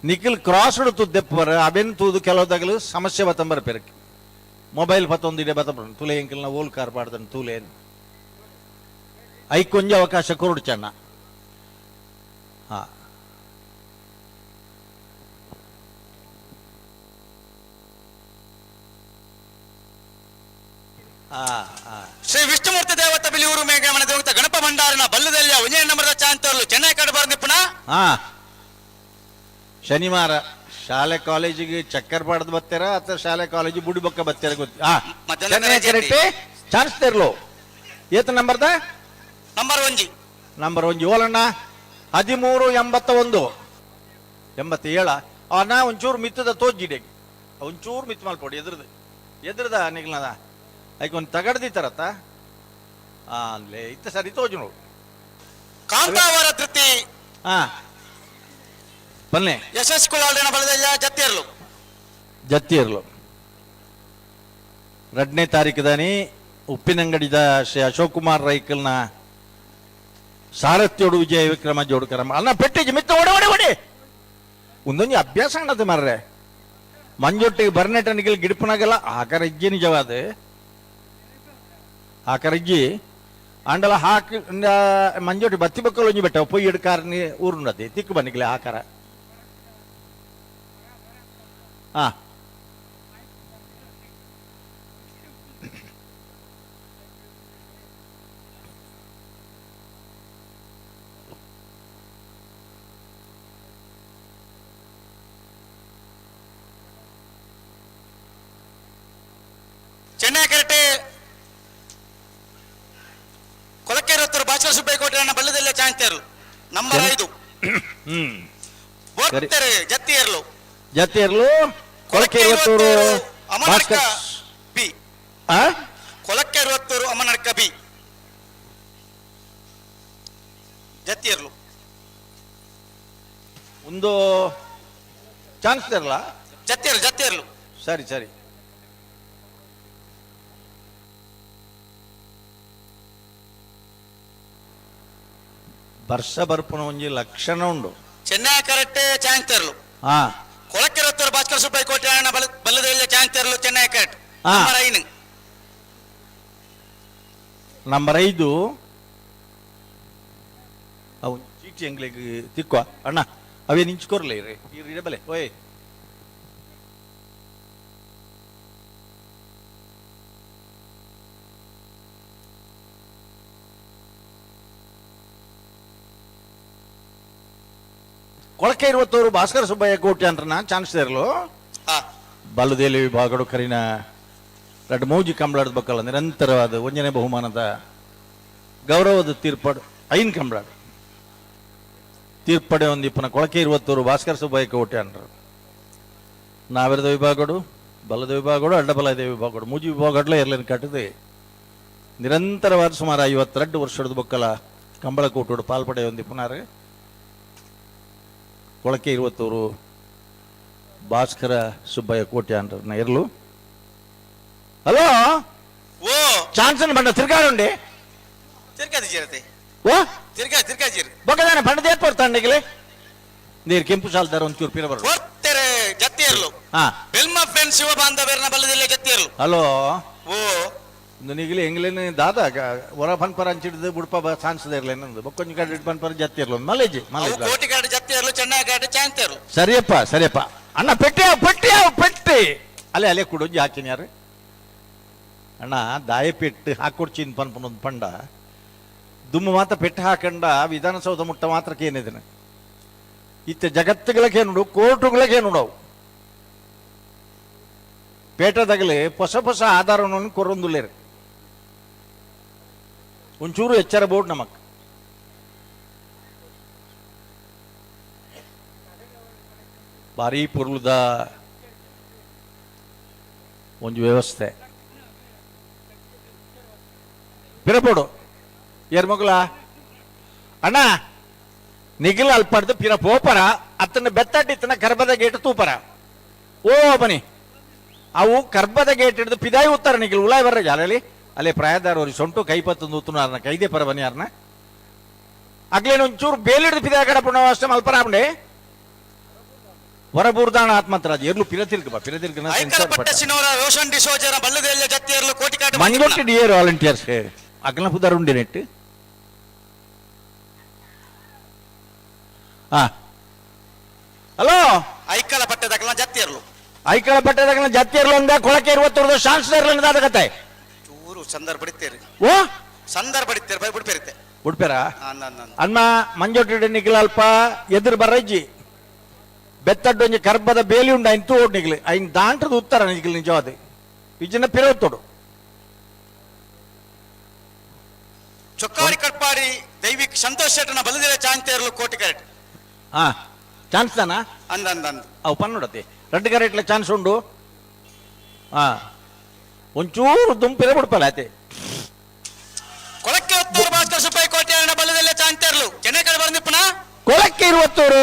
ನಿಖಿಲ್ ಕ್ರಾಸ್ ತುದ್ದೆಪ್ಪರ ಅವೆನ್ ತೂದು ಕೆಲವದಾಗಲು ಸಮಸ್ಯೆ ಬತ್ತಂಬರ ಪೆರಕ್ಕೆ ಮೊಬೈಲ್ ಪತ್ತೊಂದಿಡೆ ಬತ್ತಂಬರ ತುಲೆ ಎಂಕಿಲ್ನ ಓಲ್ ಕಾರ್ ಪಾಡ್ದನ್ ತೂಲೇನ್ ಐ ಕೊಂಜ ಅವಕಾಶ ಕೊರಡು ಚೆನ್ನ. ಶ್ರೀ ವಿಷ್ಣುಮೂರ್ತಿ ದೇವತ ಬಿಲಿಯೂರು ಮೇಘಮನ ದೇವತ ಗಣಪ ಭಂಡಾರನ ಬಲ್ಲದೆಲ್ಲ 1ನೇ ನಂಬರ್ದ ಚಾಂತರ್ಲು ಚೆನ್ನೈ ಕಡೆ ಬರಂದಿಪ್ಪನ. ಶನಿವಾರ ಶಾಲೆ ಕಾಲೇಜಿಗೆ ಚಕ್ಕರ್ ಪಾಡ್ದು ಬರ್ತಾರ ಅಥವಾ ಶಾಲೆ ಕಾಲೇಜು ಬುಡಿ ಬೊಕ್ಕ ಬರ್ತಾರ ಗೊತ್ತಿ ಚಾನ್ಸ್ ತೆರ್ಲು ಏತ ನಂಬರ್ದ ನಂಬರ್ 1 ಓಲಣ್ಣ 1381 87 ನಾ ಒಂಚೂರು ಮಿತ್ತದ ತೋಜ್ಜಿಡೆಗೆ ಒಂಚೂರು ಮಿತ್ ಮಲ್ಪೊಡಿ ಎದ್ರದ ನಿಗ್ಲದ ಐಕೊಂದು ತಗಡ್ದಿತ್ತಾರತ್ತ ಅಲ್ಲೇ ಇತ್ತು ಸರಿ ತೋಜು ಕಾಂತಾವರ ತೃಪ್ತಿ ಹಾ ಬನ್ನಿ ಯಶಸ್ಕುಲಾಲ್ಡಿನ ಬಲದಲ್ಲ ಜತ್ತಿರ್ಲು ಜತ್ತಿರ್ಲು 2ನೇ ತಾರೀಕದಾನಿ ಉಪ್ಪಿನಂಗಡಿದ ಶ್ರೀ ಅಶೋಕ್ ಕುಮಾರ್ ರೈಕಲ್ನ ಸಾರಥ್ಯೋಡು ವಿಜಯ ವಿಕ್ರಮ ಜೋಡ್ಕರ ಅನ್ನ ಪೆಟ್ಟಿಗೆ ಮಿತ್ತ ಒಡೆ ಒಂದೊಂದು ಅಭ್ಯಾಸ ಅನ್ನತ್ತೆ ಮಾರ್ರೆ ಮಂಜೊಟ್ಟಿಗೆ ಬರ್ನೆಟನಿಗೆ ಗಿಡಪನಾಗೆಲ್ಲ ಆಕರಜ್ಜಿ ನಿಜವಾದ ಆಕರಜ್ಜಿ ಅಂಡಲ ಹಾಕಿ ಮಂಜೊಟ್ಟಿ ಬತ್ತಿ ಬಕ್ಕಲು ಒಂಜಿ ಬೆಟ್ಟ ಪೊಯ್ಯಿ ಎಡ್ಕಾರನಿ ಊರುಂಡತಿ ತಿಕ್ಕು ಬನ್ನಿಗ್ಲೆ ಆಕಾರ ಹಾ ಚೆನ್ನೈ ಕರಟೆ ಕೊಲಕೆರೊತ್ತರು ಭಾಷಾ ಸುಬ್ಬೈಕೋಟೆ ಬಲ್ಲದಲ್ಲೇ ಚಾಂತಿಯರ್ಲು ನಂಬರ್ 5 ಬೋತ್ತರೆ ಜತ್ತಿಯರ್ಲು ಕೊಲಕೆರೊತ್ತೂರು ಅಮನಡ್ಕ ಬಿ ಕೊಲಕೆರೊತ್ತೂರು ಅಮನಡ್ಕ ಬಿ ಜತ್ತಿಯರ್ಲು ಒಂದು ಚಾನ್ಸ್ ಇರಲ್ಲ ಜತ್ತಿಯರ್ಲು ಸರಿ ಸರಿ ವರ್ಷ ಬರ್ಪುನ ಒಂಜಿ ಲಕ್ಷಣ ಉಂಡು ಚೆನ್ನೈ ಕರೆಕ್ಟ್ ಚಾಂತಿಯರ್ಲು ಹಾ ಕೊಳಕೆರೊತ್ತರು ಭಾಸ್ಕರ್ ಸುಬ್ಬೈಕೋಟೆ ಬಲ್ಲದಲ್ಲೇ ಚಾಂತಿಯರ್ಲು ಚೆನ್ನೈ ಕರೆಕ್ಟ್ ನಂಬರ್ 5 ಅವು ಚೀಟಿ ಎಂಗ್ಲಿಗೆ ತಿಕ್ಕುವ ಅಣ್ಣ ಅವೇ ನಿಂಚ್ಕೊರ್ಲೆ ಇರಬಲೆ ಓಯ್ ಕೊಳಕೆ 20 ಭಾಸ್ಕರ ಸುಬ್ಬಯ್ಯ ಕೋಟೆ ಅಂಟ್ರನ ಚಾನ್ಸ್ ಇರಲು ಬಲ್ಲದೇಲಿ ವಿಭಾಗಡು ಕರಿನ 2 ಮೌಜಿ ಕಂಬಳದ ಬಕ್ಕಲ್ಲ ನಿರಂತರವಾದ 1ನೇ ಬಹುಮಾನದ ಗೌರವದ ತೀರ್ಪಡು 5 ಕಂಬಳ ತೀರ್ಪಡೆ ಒಂದಿಪ್ಪನ ಕೊಳಕೆ 20 ಭಾಸ್ಕರ ಸುಬ್ಬಯ್ಯ ಕೋಟೆ ಅಂಟ್ರು ನಾವಿರದ ವಿಭಾಗಡು ಬಲ್ಲದ ವಿಭಾಗಡು ಅಡ್ಡಬಲದ ವಿಭಾಗಡು ಮೂಜಿ ವಿಭಾಗಡ್ಲೆ ಇರ್ಲೇನು ಕಟ್ಟದೆ ನಿರಂತರವಾದ ಸುಮಾರು 52 ವರ್ಷದ ಬಕ್ಕಲ ಕಂಬಳ ಕೋಟೋಡು ಪಾಲ್ಪಡೆ ಒಂದಿಪ್ಪನಾರೆ ಕೊಳಕೆ 20 ಭಾಸ್ಕರ ಸುಬ್ಬಯ್ಯ ಕೋಟೆ ಅಂಟ್ರನ್ನ ಇರ್ಲು ಹಲೋ ಓ ಚಾನ್ಸನ್ ಬಣ್ಣ ತಿರ್ಗಾಡುಂಡೆ ತಿರ್ಗಾದಿ ಜೀರತೆ ಓ ತಿರ್ಗಾ ಜೀರ್ ಬೊಕ್ಕದಾನೆ ಬಣ್ಣದ ಏತ್ ಬರ್ತಾಂಡೆಗಿಲೆ ನೀರು ಕೆಂಪು ಸಾಲ್ದಾರ ಒಂದು ಚೂರು ಪಿರ ಬರೋದು ಬರ್ತಾರೆ ಜತ್ತಿಯರ್ಲು ಹಾ ಬೆಲ್ಮ ಫ್ರೆಂಡ್ ಶಿವ ಬಾಂಧವ್ಯರನ್ನ ಬಲ್ಲದಲ್ಲೇ ಜತ್ತಿಯರ್ಲು ಹಲೋ ಓ ನಿಗಲಿ ಎಂಗ್ಲೇನು ದಾದ ಹೊರ ಪನ್ಪರ ಹಂಚಿಡ್ದು ಬುಡ್ಪ ಸಾನ್ಸದ ಇರ್ಲೇನಂದು ಬೊಕ್ಕೊಂಜಿ ಕಡೆ ಪನ್ಪರ ಜತ್ತಿ ಇರ್ಲು ಮಲೇಜಿ ಕೋಟಿ ಕಾಡು ಜತ್ತಿಯರ್ಲು ಚೆನ್ನೈ ಕಾಡು ಚಾಂತಿಯರ್ಲು ಸರಿಯಪ್ಪ ಅಣ್ಣ ಪೆಟ್ಟಿ ಅಲ್ಲೇ ಕುಡೊಂಜಿ ಹಾಕಿನ ಯಾರು ಅಣ್ಣ ದಾಯ ಪೆಟ್ಟು ಹಾಕೊಡ್ಚಿನ್ ಪನ್ಪನೊಂದು ಪಂಡ ದುಮ್ಮು ಮಾತ್ರ ಪೆಟ್ಟು ಹಾಕಂಡ ವಿಧಾನಸೌಧ ಮುಟ್ಟ ಮಾತ್ರಕ್ಕೆ ಏನಿದೆ ಇತ್ತ ಜಗತ್ತುಗಳಿಗೆ ನೋಡು ಕೋರ್ಟುಗಳಿಗೆ ನೋಡವು ಪೇಟದಾಗಲಿ ಹೊಸ ಆಧಾರವನ್ನು ಕೊರೊಂದುಲ್ಲೇರು ಒಂಚೂರು ಎಚ್ಚರ ಬೋರ್ಡ್ ನಮಕ್ ಭಾರಿ ಪುರ್ಲುದ ಒಂದು ವ್ಯವಸ್ಥೆ ಪಿರಪೋಡು ಏರ್ಮಗುಲ ಅಣ್ಣ ನಿಗಿಲ ಅಲ್ಪಡ್ದು ಪಿರ ಪೋಪರ ಅತ್ತನ ಬೆತ್ತಟ್ಟಿತ್ತನ ಗರ್ಭದ ಗೇಟ್ ತೂಪರ ಓ ಬನ್ನಿ ಅವು ಗರ್ಭದ ಗೇಟ್ ಹಿಡಿದು ಪಿದಾಯಿ ಉತ್ತರ ನಿಗಿಲ್ ಉಲಾಯ್ ಬರ್ರ ಜಾಲಲ್ಲಿ ಅಲ್ಲೇ ಪ್ರಾಯದಾರವ್ರಿಗೆ ಸೊಂಟು ಕೈಪತ್ತೊಂದು ಉತ್ತುನಾರನ ಕೈದೇ ಪರ ಬನ್ನಿ ಯಾರನ್ನ ಆಗ್ಲೇನು ಒಂಚೂರು ಬೇಲಿಡ್ದು ಪಿದಾಯ ಕಡ ಪುಣ್ಯ ಅಷ್ಟೇ ಮಲ್ಪರಾಮಂಡೆ ಹೊರಬೂರ್ದಾಣ ಆತ್ಮಂತ್ರ ಎರ್ಲು ಪಿರತಿರ್ಕ ಮಂಗೊಟ್ಟಿ ಡಿಯರ್ ವಾಲಂಟಿಯರ್ಸ್ ಅಗ್ಲ ಪುದಾರ ಉಂಡೆ ನೆಟ್ಟು ಹಲೋ ಐಕಲ ಪಟ್ಟದಕಲ ಜತ್ತಿಯರ್ಲು ಜತ್ತಿಯರ್ಲು ಅಂದ ಕೊಳಕೆ 20 ಶಾನ್ಸ್ ಕತೆ ಚೂರು ಸಂದರ್ಭ ಬಿಡ್ತೇರಿ ಓ ಸಂದರ್ಭ ಬಿಡ್ತೇರಿ ಬಿಡ್ಪೇರಿತೆ ಬಿಡ್ಪೇರ ಅನ್ನ ಮಂಜೊಟ್ಟಿ ನಿಖಿಲ ಅಲ್ಪ ಎದುರು ಬರ್ರಜ್ಜಿ ಬೆತ್ತಡ್ಡೊಂಜಿ ಕರ್ಬದ ಬೇಲಿ ಉಂಡ ಇಂತೂ ಓಡ್ ನಿಗ್ಲಿ ಐನ್ ದಾಂಟ್ರದ ಉತ್ತರ ನಿಗ್ಲಿ ನಿಜವಾದ ವಿಜನ ಪಿರವತ್ತೋಡು ಚೊಕ್ಕಾಡಿ ಕಟ್ಪಾಡಿ ದೈವಿಕ್ ಸಂತೋಷ್ ಶೆಟ್ಟನ ಬಲದಿರ ಚಾಂತಿಯರ್ಲು ಕೋಟಿ ಕರೆಕ್ಟ್ ಹಾ ಚಾನ್ಸ್ ತಾನ ಅಂದ ಅವು ಪನ್ನೋಡತಿ 2 ಕರೆಕ್ಟ್ಲ ಚಾನ್ಸ್ ಉಂಡು ಹಾ ಒಂಚೂರು ದುಂಪಿರ ಬಿಡ್ಪಲ್ಲ ಆಯ್ತೆ ಕೊಳಕ್ಕೆ ಚೆನ್ನೈಕಡೆ ಬಂದಿಪ್ಪನ ಕೊಳಕ್ಕೆ ಇರುವತ್ತೂರು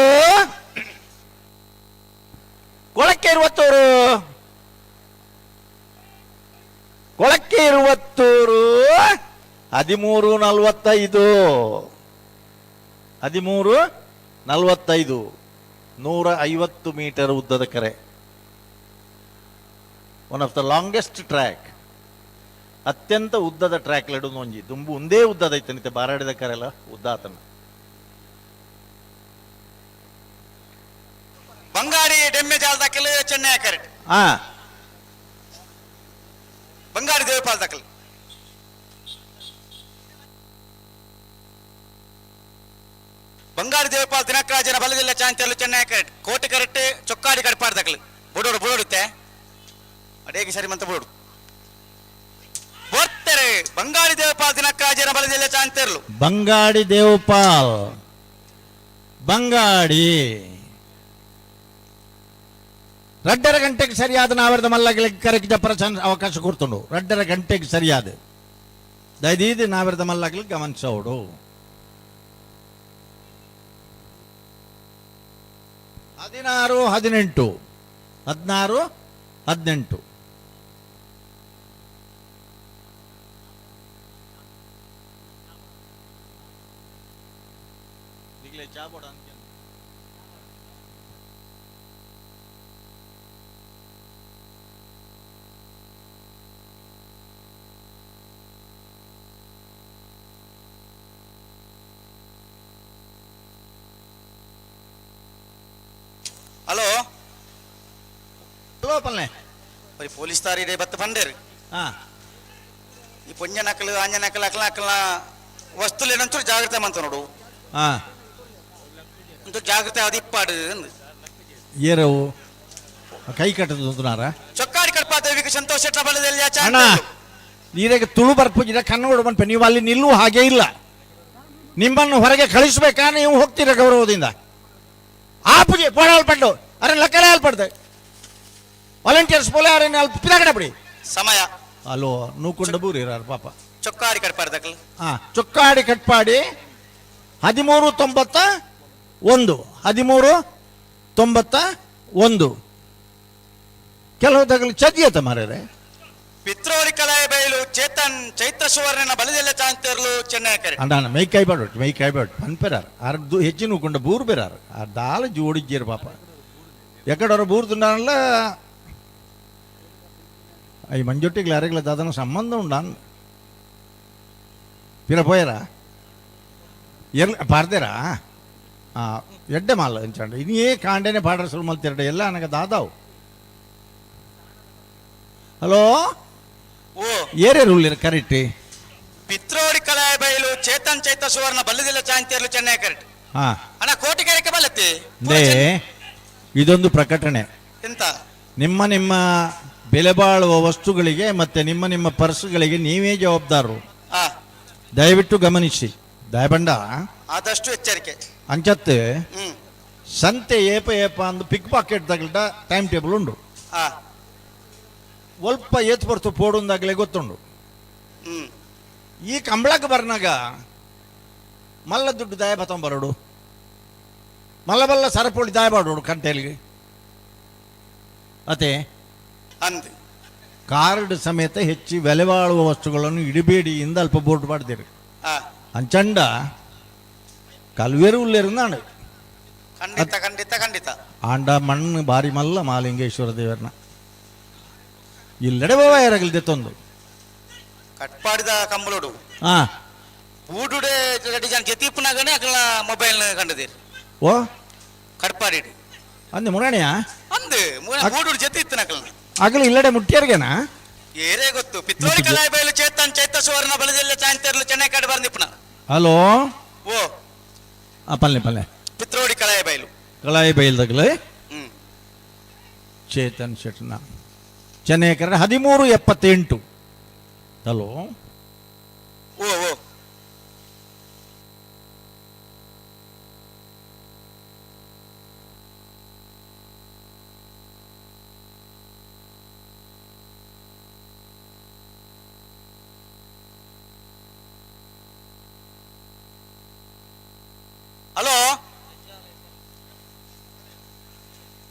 ಕೊಳಕ್ಕೆ ಇರುವತ್ತೂರು ಕೊಳಕ್ಕೆ ಇರುವತ್ತೂರು 13:45 13:45 150 ಮೀಟರ್ ಉದ್ದದ ಕರೆ. One of the longest track, ಅತ್ಯಂತ ಉದ್ದದ ಟ್ರ್ಯಾಕ್ ಲಡುನು ಒಂಜಿ ದುಂಬು ಒಂದೇ ಉದ್ದದ ಐತನಿತೆ ಬಾರಾಡಿದ ಕರೆಲ್ಲ ಉದ್ದ ಆತನ. ಬಂಗಾಡಿ ಡೆಮ್ಮೆ ಜಾಲ ದಕ್ಕಲು ಚೆನ್ನೈ ಕರೆಕ್ಟ್. ಬಂಗಾಡಿ ದೇವಪಾಲ್ ದಕ್ಕಲು ಬಂಗಾಡಿ ದೇವಪಾಲ್ ದಿನಕರಾಜನ ಬಲದಿಲ್ಲ ಚಾಂಚಲು ಚೆನ್ನೈ ಕರೆಕ್ಟ್. ಕೋಟೆ ಕರೆಕ್ಟ್ ಚೊಕ್ಕಾಡಿ ಕಡ್ಪಾಡ್ ದಕ್ಕಲು ಬುಡೋಡು ಬುಡೋಡುತ್ತೆ ಅಡೇಗೆ ಸರಿ ಮಂತ ಬುಡೋಡು ಬೋರ್ತಾರೆ. ಬಂಗಾಡಿ ದೇವಪಾಲ್ ದಿನಕರಾಜನ ಬಲದಿಲ್ಲ ಚಾಂಚರ್ಲು ಬಂಗಾಡಿ ದೇವಪಾಲ್ ಬಂಗಾಡಿ 2:30 ಗಂಟೆಗೆ ಸರಿಯಾದ ನಾವರದ ಮಲ್ಲಗೆ ಕರೆಕ್ಟ್ ಜಪ್ಪರ ಅವಕಾಶ ಕೊಡ್ತುಂಡು. 2:30 ಗಂಟೆಗೆ ಸರಿಯಾದ ದಯದೀದು ನಾವರದ ಮಲ್ಲಗೆ ಗಮನಿಸೋಡು. 16, 18 16, 18 ಹಲೋ ಹಲೋ ಪಲ್ಲೆ ಬರೀ ಪೊಲೀಸ್ ತಾರಿ ಬತ್ತು ಬಂಡೇರಿ ಈ ಪುಂಜ ನಕಲು ಆಂಜ ನಕಲು ಅಕಲ ಅಕಲ ವಸ್ತುలు ಏನಂತೂ ಜಾಗ್ರತೆ ಮಂತ ನೋಡು. ಅಂತೂ ಜಾಗ್ರತೆ ಅದಿಪ್ಪಾಡು ಏರವು ಕೈ ಕಟ್ಟದುನಾರ ಚೊಕ್ಕಾಡಿ ಕಡ್ಪಾದೇವಿಗೆ ಸಂತೋಷ ಬಲದಲ್ಲಿ ಅಣ್ಣ ನೀರಿಗೆ ತುಳು ಬರ್ಪುಜಿರ ಕನ್ನಡ ಬಂಪ ನೀವು ಅಲ್ಲಿ ನಿಲ್ಲುವ ಹಾಗೆ ಇಲ್ಲ. ನಿಮ್ಮನ್ನು ಹೊರಗೆ ಕಳಿಸ್ಬೇಕಾ ನೀವು ಹೋಗ್ತೀರ ಗೌರವದಿಂದ. ಆಪುಜಿ ಪೋಡಲ್ಪಟ್ಟು ಅರೆ ಲಕ್ಕಡೆ ಅಲ್ಪಡ್ದೆ ವಾಲಂಟಿಯರ್ಸ್ ಪೋಲೆ ಅರೆ ಪಿದಾಗಡೆ ಬಿಡಿ ಸಮಯ ಅಲೋ ನೂಕೊಂಡ ಬೂರಿ ಇರಾರ ಪಾಪ ಚೊಕ್ಕಾಡಿ ಕಡ್ಪಾಡ್ದಕ್ಕಲ್ ಚೊಕ್ಕಾಡಿ ಕಟ್ಪಾಡಿ 13:91 ಕೆಲವು ತಗಲಿ ಚದಿಯತ ಮಾರ್ಯಾರೆ. ಪಿತ್ರೋಡಿ ಕಲಾಯ ಬಯಲು ಚೇತನ್ ಚೈತ್ರ ಸುವರ್ಣನ ಬಲದೆಲ್ಲ ಚಾಂತರ್ಲು ಚೆನ್ನೈ ಕರೆ ಅಂಡ ಮೈ ಕೈಬಾಡು ಪನ್ಪೆರಾರು ಅರ್ದು ಹೆಚ್ಚಿನ ಉಕೊಂಡ ಬೂರು ಬೇರಾರು ಆ ದಾಲ ಜೋಡಿಜ್ಜೇರು ಪಾಪ ಎಕಡವ್ರ ಬೂರು ತಿಂಡಾನಲ್ಲ ಈ ಮಂಜೊಟ್ಟಿಗೆ ಯಾರಿಗ್ಲ ದಾದನ ಸಂಬಂಧ ಉಂಡಾನ್ ಪಿರ ಪೋಯರಾ ಪಾರ್ದೇರಾ ಎಡ್ಡೆ ಮಾಲ ಎಂಚಂಡ ಇನ್ನೇ ಕಾಂಡೇನೆ ಪಾಡ್ರ ಸುಲ್ ಮಲ್ತಿರಡೆ ಎಲ್ಲ ನನಗೆ ದಾದಾವು. ಹಲೋ ಏರೇರು ಉಳ್ಳಿರ ಕರೆಕ್ಟ್ ಪಿತ್ರೋಡಿ ಕಲಾಯ ಬಯಲು ಚೇತನ್ ಚೈತ್ರ ಸುವರ್ಣ ಬಲ್ಲದಿಲ್ಲ ಚಾಂತಿಯರ್ಲು ಚೆನ್ನೈ ಕರೆಕ್ಟ್. ಅಣ್ಣ ಕೋಟಿ ಕರೆಕ್ಕೆ ಬಲ್ಲತ್ತಿ ಇದೊಂದು ಪ್ರಕಟಣೆ. ಎಂತ ನಿಮ್ಮ ಬೆಲೆ ಬಾಳುವ ವಸ್ತುಗಳಿಗೆ ಮತ್ತೆ ನಿಮ್ಮ ಪರ್ಸ್ಗಳಿಗೆ ನೀವೇ ಜವಾಬ್ದಾರರು. ದಯವಿಟ್ಟು ಗಮನಿಸಿ ದಯಬಂಡ ಆದಷ್ಟು ಎಚ್ಚರಿಕೆ ಅಂಚತ್ತೆ ಸಂತೆ ಏಪ ಅಂದು ಪಿಕ್ ಪಾಕೆಟ್ ತಗಲ್ಟ ಟೈಮ್ ಟೇಬಲ್ ಉಂಡು. ಒಲ್ಪ ಏತ್ ಬರ್ತು ಪೋಡುಂದಾಗಲೇ ಗೊತ್ತುಂಡು. ಈ ಕಂಬಳಕ್ಕೆ ಬರ್ನಾಗ ಮಲ್ಲ ದುಡ್ಡು ದಾಯ ಬರೋಡು ಮಲ್ಲ ಸರಪೋಳಿ ದಾಯ ಮಾಡೋಡು ಕಂಟೆಲ್ಗೆ ಅತೆ ಅಂದ್ ಕಾರ್ಡ್ ಸಮೇತ ಹೆಚ್ಚಿ ಬೆಲೆ ಬಾಳುವ ವಸ್ತುಗಳನ್ನು ಇಡಬೇಡಿ ಇಂದ ಅಲ್ಪ ಬೋರ್ಡ್ ಮಾಡ್ದಿರಿ ಅಂಚಂಡ ಕಲ್ವೇರು ಉಲ್ಲೇರುಂದಾಂಡು ಖಂಡಿತ ಆಂಡ ಮಣ್ಣು ಬಾರಿ ಮಲ್ಲ ಮಾಲಿಂಗೇಶ್ವರ ದೇವರನ್ನ ಇಲ್ಲಡೆ ಬಾಯರಗಲ್ದೆ ತೊಂದು ಕಟ್ಪಾಡಿದ ಕಂಬಳೋಡು ಊಡುಡೆ ಜನ ಜತಿಪ್ಪನಾಗನೆ ಅಕಲ ಮೊಬೈಲ್ ಕಂಡದಿರಿ ಓ ಕಟ್ಪಾಡಿ ಅಂದೆ ಮುರಾಣಿಯ ಅಂದೆ ಊಡುಡು ಜತಿ ಇತ್ತನ ಅಕಲ ಆಗಲ ಇಲ್ಲಡೆ ಮುಟ್ಟಿಯರ್ಗೆನಾ ಏರೇ ಗೊತ್ತು ಪಿತ್ರೋಡಿ ಕಲಾಯ ಬಯಲು ಚೇತನ್ ಚೈತ್ರ ಸುವರ್ಣ ಬಲದೆಲ್ಲ ಚಾಂತರ್ಲು ಚೆನ್ನೈ ಕಡೆ ಬರ್ದಿಪ್ಪನ. ಹಲೋ ಓ ಪಲ್ಲೆ ಪಿತ್ರೋಡಿ ಕಲಾಯ ಬೈಲ್ದಾಗಲೇ ಚೇತನ್ ಶೆಟ್ನ ಚೆನ್ನೈ ಕಡೆ 13:78. ಹಲೋ ಓ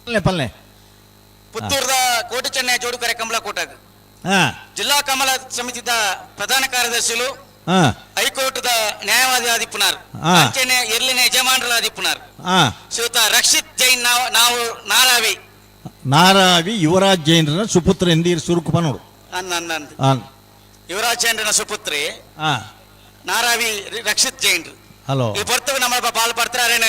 ಪಲ್ಲೆ ಪುತ್ತೂರದ ಕೋಟಿ ಚೆನ್ನೈ ಜೋಡುಕರೆ ಕಮಲ ಕೋಟಗ ಜಿಲ್ಲಾ ಕಮಲ ಸಮಿತಿದ ಪ್ರಧಾನ ಕಾರ್ಯದರ್ಶಿಗಳು ಹೈಕೋರ್ಟ್ದ ನ್ಯಾಯವಾದಿ ಆದಿಪ್ಪುನಾರ್ ಅಂಚೆನೆ ಎರ್ಲಿನ ಯಜಮಾನರ ಆದಿಪ್ಪುನಾರ್ ಶ್ರೀಯುತ ರಕ್ಷಿತ್ ಜೈನ್ ನಾವು ನಾರಾವಿ ಯುವರಾಜ್ ಜೈನ್ರ ಸುಪುತ್ರ ಎಂದೀರ್ ಸುರುಕುಪನೋಡು ಯುವರಾಜ್ ಜೈನ್ರ ಸುಪುತ್ರಿ ನಾರಾವಿ ರಕ್ಷಿತ್ ಜೈನ್ ಹಲೋ ಈ ಪೊರ್ತವು ನಮ್ಮ ಪಾಲ್ಪಡ್ತಾರೆ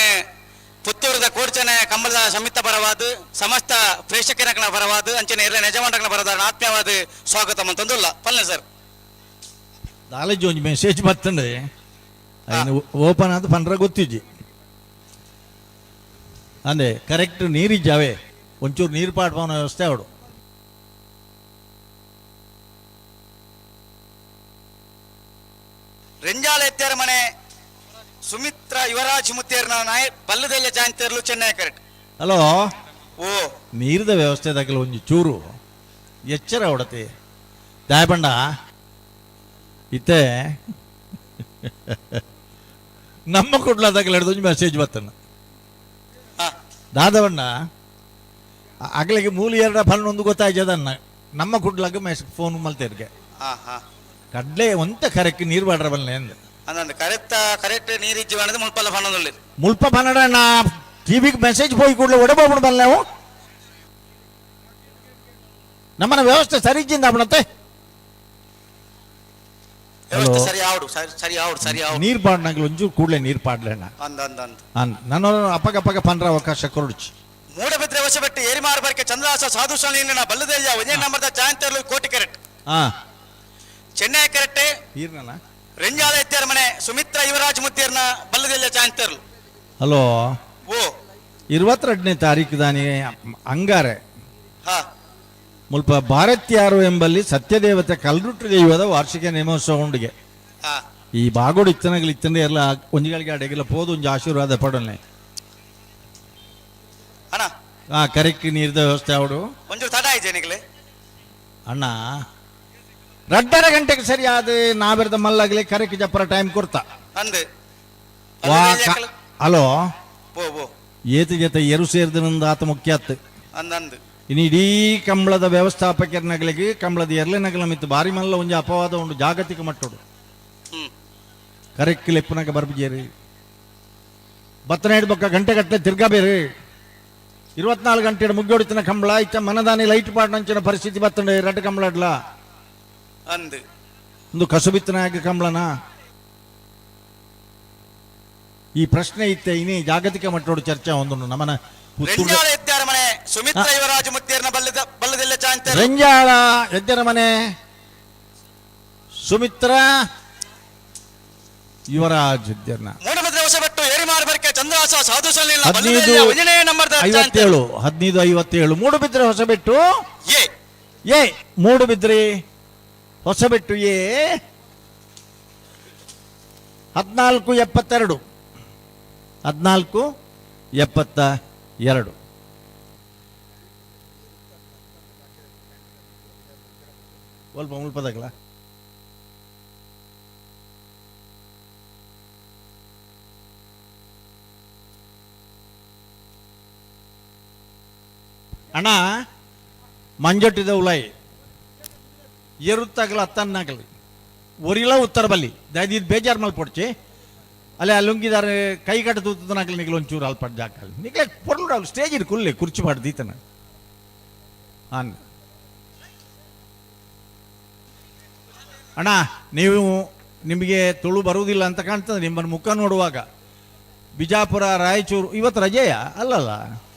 ಪುತ್ತೂರದ ಕೋಡ್ಚನೆ ಕಂಬದ ಸಮಿತ ಪರವಾದ ಸಮಸ್ತ ಪ್ರೇಕ್ಷಕರ ಪರವಾದ ಅಂಚನೆ ಎಲ್ಲ ಯಜಮಾನರ ಪರದ ಆತ್ಮೀಯವಾದ ಸ್ವಾಗತ ಅಂತಂದುಲ್ಲ ಪಲ್ಲೆ ಸರ್ ಕಾಲೇಜ್ ಒಂದು ಮೆಸೇಜ್ ಬರ್ತಂಡೆ ಓಪನ್ ಆದ ಪಂಡ್ರ ಗೊತ್ತಿಜ್ಜಿ ಅಂದೆ ಕರೆಕ್ಟ್ ನೀರಿಜ್ಜಾವೆ ಒಂಚೂರು ನೀರು ಪಾಡ್ಪವನ ವ್ಯವಸ್ಥೆ ಅವಡು ರೆಂಜಾಲ ಎತ್ತಾರ ಮನೆ ಸುಮಿತ್ರ ಯುವರಾಜ್ ಮುತ್ತೇರ್ನ ನಾಯ ಬಲ್ಲದೆಲ್ಲ ಜಾಂತೇರ್ಲು ಚೆನ್ನೈ ಕರೆಕ್ಟ್ ಹಲೋ ಓ ನೀರಿದ ವ್ಯವಸ್ಥೆ ತಗಲು ಒಂದು ಚೂರು ಎಚ್ಚರ ಹೊಡತಿ ದಾಯಬಂಡ ಇತ್ತೆ ನಮ್ಮ ಕುಡ್ಲದಾಗಲ ಹಿಡಿದು ಮೆಸೇಜ್ ಬರ್ತನ ದಾದವಣ್ಣ ಆಗ್ಲಿಗೆ ಮೂಲಿ ಎರಡ ಫಲ್ ಒಂದು ಗೊತ್ತಾಯ್ತದನ್ನ ನಮ್ಮ ಕುಡ್ಲಾಗ ಫೋನ್ ಮಲ್ತೇರ್ಗೆ ಕಡ್ಲೆ ಒಂತ ಕರೆಕ್ಟ್ ನೀರು ಬಾಡ್ರ ಬಲ್ಲೆ ಅಂದ ಅಂದ ಕರೆಕ್ಟ್ ನೀರಿಜ್ಜಿ ಅನ್ನೋದು ಮುಲ್ಪಲ್ಲ ಫನ್ನದಲ್ಲಿ ಮುಲ್ಪ ಪನ್ನಡ ನಾ ಟಿವಿಗೆ ಮೆಸೇಜ್ ಹೋಗಿ ಕೂಡಲೇ ಒಡಬೋಗ್ಬಿಡು ಬಲ್ಲ ನಾವು ನಮ್ಮನ್ನ ವ್ಯವಸ್ಥೆ ಸರಿಜ್ಜಿಂದ ಅವನತ್ತೆ ನೀರ್ ಪಾಡ್ನಾಗ್ಲಿ ಒಂಚೂರು ಕೂಡಲೇ ನೀರ್ ಪಾಡ್ಲೇಣ ನನ್ನ ಅಪ್ಪಗಪ್ಪಗ ಪನ್ರ ಅವಕಾಶ ಕೊರಡ್ಚಿ ಮೂಡಬಿದ್ರೆ ವಶಪಟ್ಟು ಏರಿಮಾರ ಬರ್ಕೆ ಚಂದ್ರಾಸ ಸಾಧು ಸ್ವಾಮಿ ಬಲ್ಲದೆಲ್ಲ ಒಂದೇ ನಂಬರ್ದ ಜಾಂತರ್ಲು ಕೋಟಿ ಕರೆಕ್ಟ್ ಚೆನ್ನೈ ಕರೆಕ್ಟ್ ರೆಂಜಾಲ ಎತ್ತಾರ ಮನೆ ಸುಮಿತ್ರ ಯುವರಾಜ್ ಮುತ್ತೇರ್ನ ಬಲ್ಲದೆಲ್ಲ ಜಾಂತರ್ಲು ಹಲೋ ಓ 22ನೇ ತಾರೀಕು ದಾನಿ ಅಂಗಾರೆ ಮುಲ್ಪ ಭಾರತೀಯರು ಎಂಬಲ್ಲಿ ಸತ್ಯದೇವತೆ ಕಲ್ರುಟ್ಟು ದೈವದ ವಾರ್ಷಿಕ ನೇಮೋತ್ಸವ ಉಂಡಿಗೆ ಈ ಬಾಗೋಡು ಇತ್ತನಗಳು ಇತ್ತಂದ್ರೆ ಎಲ್ಲ ಒಂಜಿಗಳಿಗೆ ಅಡೆಗೆಲ್ಲ ಪೋದು ಒಂಜಿ ಆಶೀರ್ವಾದ ಪಡೋಲ್ನೆ ಕರೆಕ್ಟ್ ನೀರ್ದ ವ್ಯವಸ್ಥೆ ಅವಡು ಒಂಚೂರು ತಡ ಆಯ್ತು ಅಣ್ಣ 2:30 ಗಂಟೆಗೆ ಸರಿಯಾದ ನಾವೆರದ ಮಲ್ಲಾಗಲಿ ಕರೆಕ್ಟ್ ಜಪ್ಪರ ಟೈಮ್ ಕೊಡ್ತಾ ಹಲೋ ಏತ ಜೊತೆ ಎರು ಸೇರಿದ ಆತ ಮುಖ್ಯ ಆತ್ ಇನ್ನು ಇಡೀ ಕಂಬಳದ ವ್ಯವಸ್ಥಾಪಕರನಗಳಿಗೆ ಕಂಬಳದ ಎರಳೆನಗಲ ಮಿತ್ತು ಬಾರಿ ಮಲ್ಲ ಒಂಜಿ ಅಪವಾದ ಉಂಡು ಜಾಗತಿಕ ಮಟ್ಟೋಡು ಕರೆಕ್ಟ್ ಲೆಪ್ಪನಾಗ ಬರ್ಬಿಜೇರಿ ಬತ್ತನೇಡು ಬೊಕ್ಕ ಗಂಟೆ ಗಟ್ಟಲೆ ತಿರ್ಗಾ ಬೇರೆ 24 ಗಂಟೆ ಮುಗ್ಗೋಡಿತನ ಕಂಬಳ ಇತ್ತ ಮನದಾನಿ ಲೈಟ್ ಪಾಡ್ನಂಚಿನ ಪರಿಸ್ಥಿತಿ ಬತ್ತಂಡೆ ರಡ್ಡ ಕಂಬಳಡ್ಲ ಒಂದು ಕಸುಬಿತ್ತನಾಗ ಕಂಬಳನ ಈ ಪ್ರಶ್ನೆ ಇತ್ತೆ ಇನ್ನೇ ಜಾಗತಿಕ ಮಟ್ಟೋಡು ಚರ್ಚೆ ಒಂದು ನಮ್ಮನ ಸುಮಿತ್ರ ಯುವರಾಜ್ ಮುತ್ತೇರ್ನ ಬಲ್ಲದೆಲ್ಲ ಜಾಂತೇರ್ ರೆಂಜಾಳ ಎದ್ದರ ಮನೆ ಸುಮಿತ್ರ ಯುವರಾಜ್ ಎದ್ದರ್ನ ಮೂಡಬಿದ್ರೆ ವಶಪಟ್ಟು ಏರಿಮಾರ ಬರ್ಕೆ ಚಂದ್ರಾಸ ಸಾಧು ಸ್ವಾಮಿ 15:57 ಮೂಡುಬಿದ್ರೆ ಹೊಸಬೆಟ್ಟು ಏ ಮೂಡುಬಿದ್ರಿ ಹೊಸಬೆಟ್ಟು ಏ 14:72 14:72 ಸ್ವಲ್ಪ ಮುಲ್ಪದಾಗಲ ಅಣ್ಣ ಮಂಜೊಟ್ಟಿದ ಉಲಾಯಿ ಎರುತ್ತಾಗಲ ಅತ್ತನ್ನಾಗಲಿ ಒರಿಲ ಉತ್ತರ ಬಲ್ಲಿ ದಯದಿ ಬೇಜಾರು ಮಲ್ ಪೊಡ್ಚಿ ಅಲ್ಲೇ ಅಲ್ಲುಂಗಿದಾರೆ ಕೈ ಕಟ್ಟ ತೂತನಾಗಲಿ ನಿಗಲು ಒಂಚೂರು ಅಲ್ಪಟ್ ಜಾಕಲ್ಲಿ ನಿಗಲೆ ಪೊರ್ಲು ಅವ್ರು ಸ್ಟೇಜ್ ಇರು ಕುಲ್ಲೆ ಕುರ್ಚಿ ಮಾಡ್ದೀತನ ಅಣ್ಣ ನೀವು ನಿಮಗೆ ತುಳು ಬರುವುದಿಲ್ಲ ಅಂತ ಕಾಣ್ತದೆ ನಿಮ್ಮನ್ನು ಮುಖ ನೋಡುವಾಗ ಬಿಜಾಪುರ ರಾಯಚೂರು ಇವತ್ತು ರಜೆಯ ಅಲ್ಲಲ್ಲ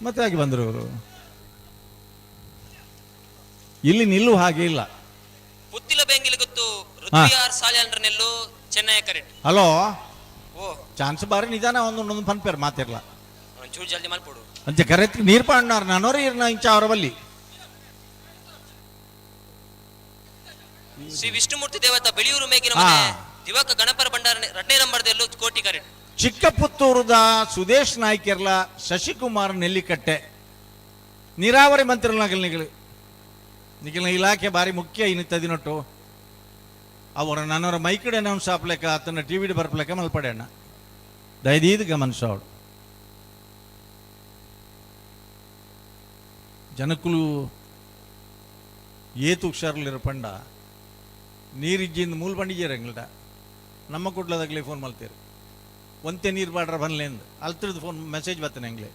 ಮತ್ತೆ ಆಗಿ ಬಂದರು ಇವರು ಇಲ್ಲಿ ನಿಲ್ಲು ಹಾಗೆ ಇಲ್ಲ ಪುತ್ತಿಲ ಬೆಂಗಿಲು ಗೊತ್ತು ಸಾಲ್ಯಾನ್ರನೆಲ್ಲು ಚೆನ್ನೈ ಕರೆಕ್ಟ್ ಹಲೋ ಚಾನ್ಸ್ ಬಾರಿ ನಿಧಾನ ಒಂದೊಂದು ಪನ್ಪೇರ್ ಮಾತಿರ್ಲ ಒಂಚೂರು ಜಲ್ದಿ ಮಾಡ್ಕೊಡು ಅಂತೆ ಕರೆಕ್ಟ್ ನೀರು ಪಾಡ್ನಾರ ನಾನೋರಿ ಇರ್ನ ಇಂಚ ಅವರ ಬಲ್ಲಿ ಶ್ರೀ ವಿಷ್ಣುಮೂರ್ತಿ ದೇವತಾ ಬೆಳಿಯೂರು ಮೇಗಿನ ಮನೆ ದಿವಕ ಗಣಪರ ಭಂಡಾರ 2ನೇ ನಂಬರ್ದಲ್ಲೂ ಕೋಟಿ ಕರೆಕ್ಟ್ ಚಿಕ್ಕಪುತ್ತೂರದ ಸುದೇಶ್ ನಾಯ್ಕರ್ಲ ಶಶಿಕುಮಾರ್ ನೆಲ್ಲಿಕಟ್ಟೆ ನೀರಾವರಿ ಮಂತ್ರಿಗಳು ನಿಖಿಲ ಇಲಾಖೆ ಬಾರಿ ಮುಖ್ಯ ಇನ್ನಿತ್ತದಿನೊಟ್ಟು ಅವರ ನನ್ನವರ ಮೈಕಡೆ ಅನೌನ್ಸ್ ಆಪ್ಲೆಕ್ಕ ಆತನ ಟಿವಿಡಿ ಬರ್ಪ್ಲೆಕ್ಕ ಮಲ್ಪಡೆಣ್ಣ ದಯದೀದ್ ಗಮನಿಸೋಳು ಜನಕ್ಕುಲು ಏತು ಹುಷಾರ್ಲಿರೋ ಪಂಡ ನೀರಿಜ್ಜಿಂದ ಮೂಲ ಪಂಡಿಜೇರ ಎಂಗ್ಲಟ ನಮ್ಮ ಕುಡ್ಲದಾಗಲೇ ಫೋನ್ ಮಾಡ್ತೀರಿ ಒಂತೆ ನೀರು ಬಾಡ್ರ ಬನ್ಲೆ ಅಂದು ಅಲ್ತಿರ್ದು ಫೋನ್ ಮೆಸೇಜ್ ಬರ್ತೇನೆ ಎಂಗ್ಲೇ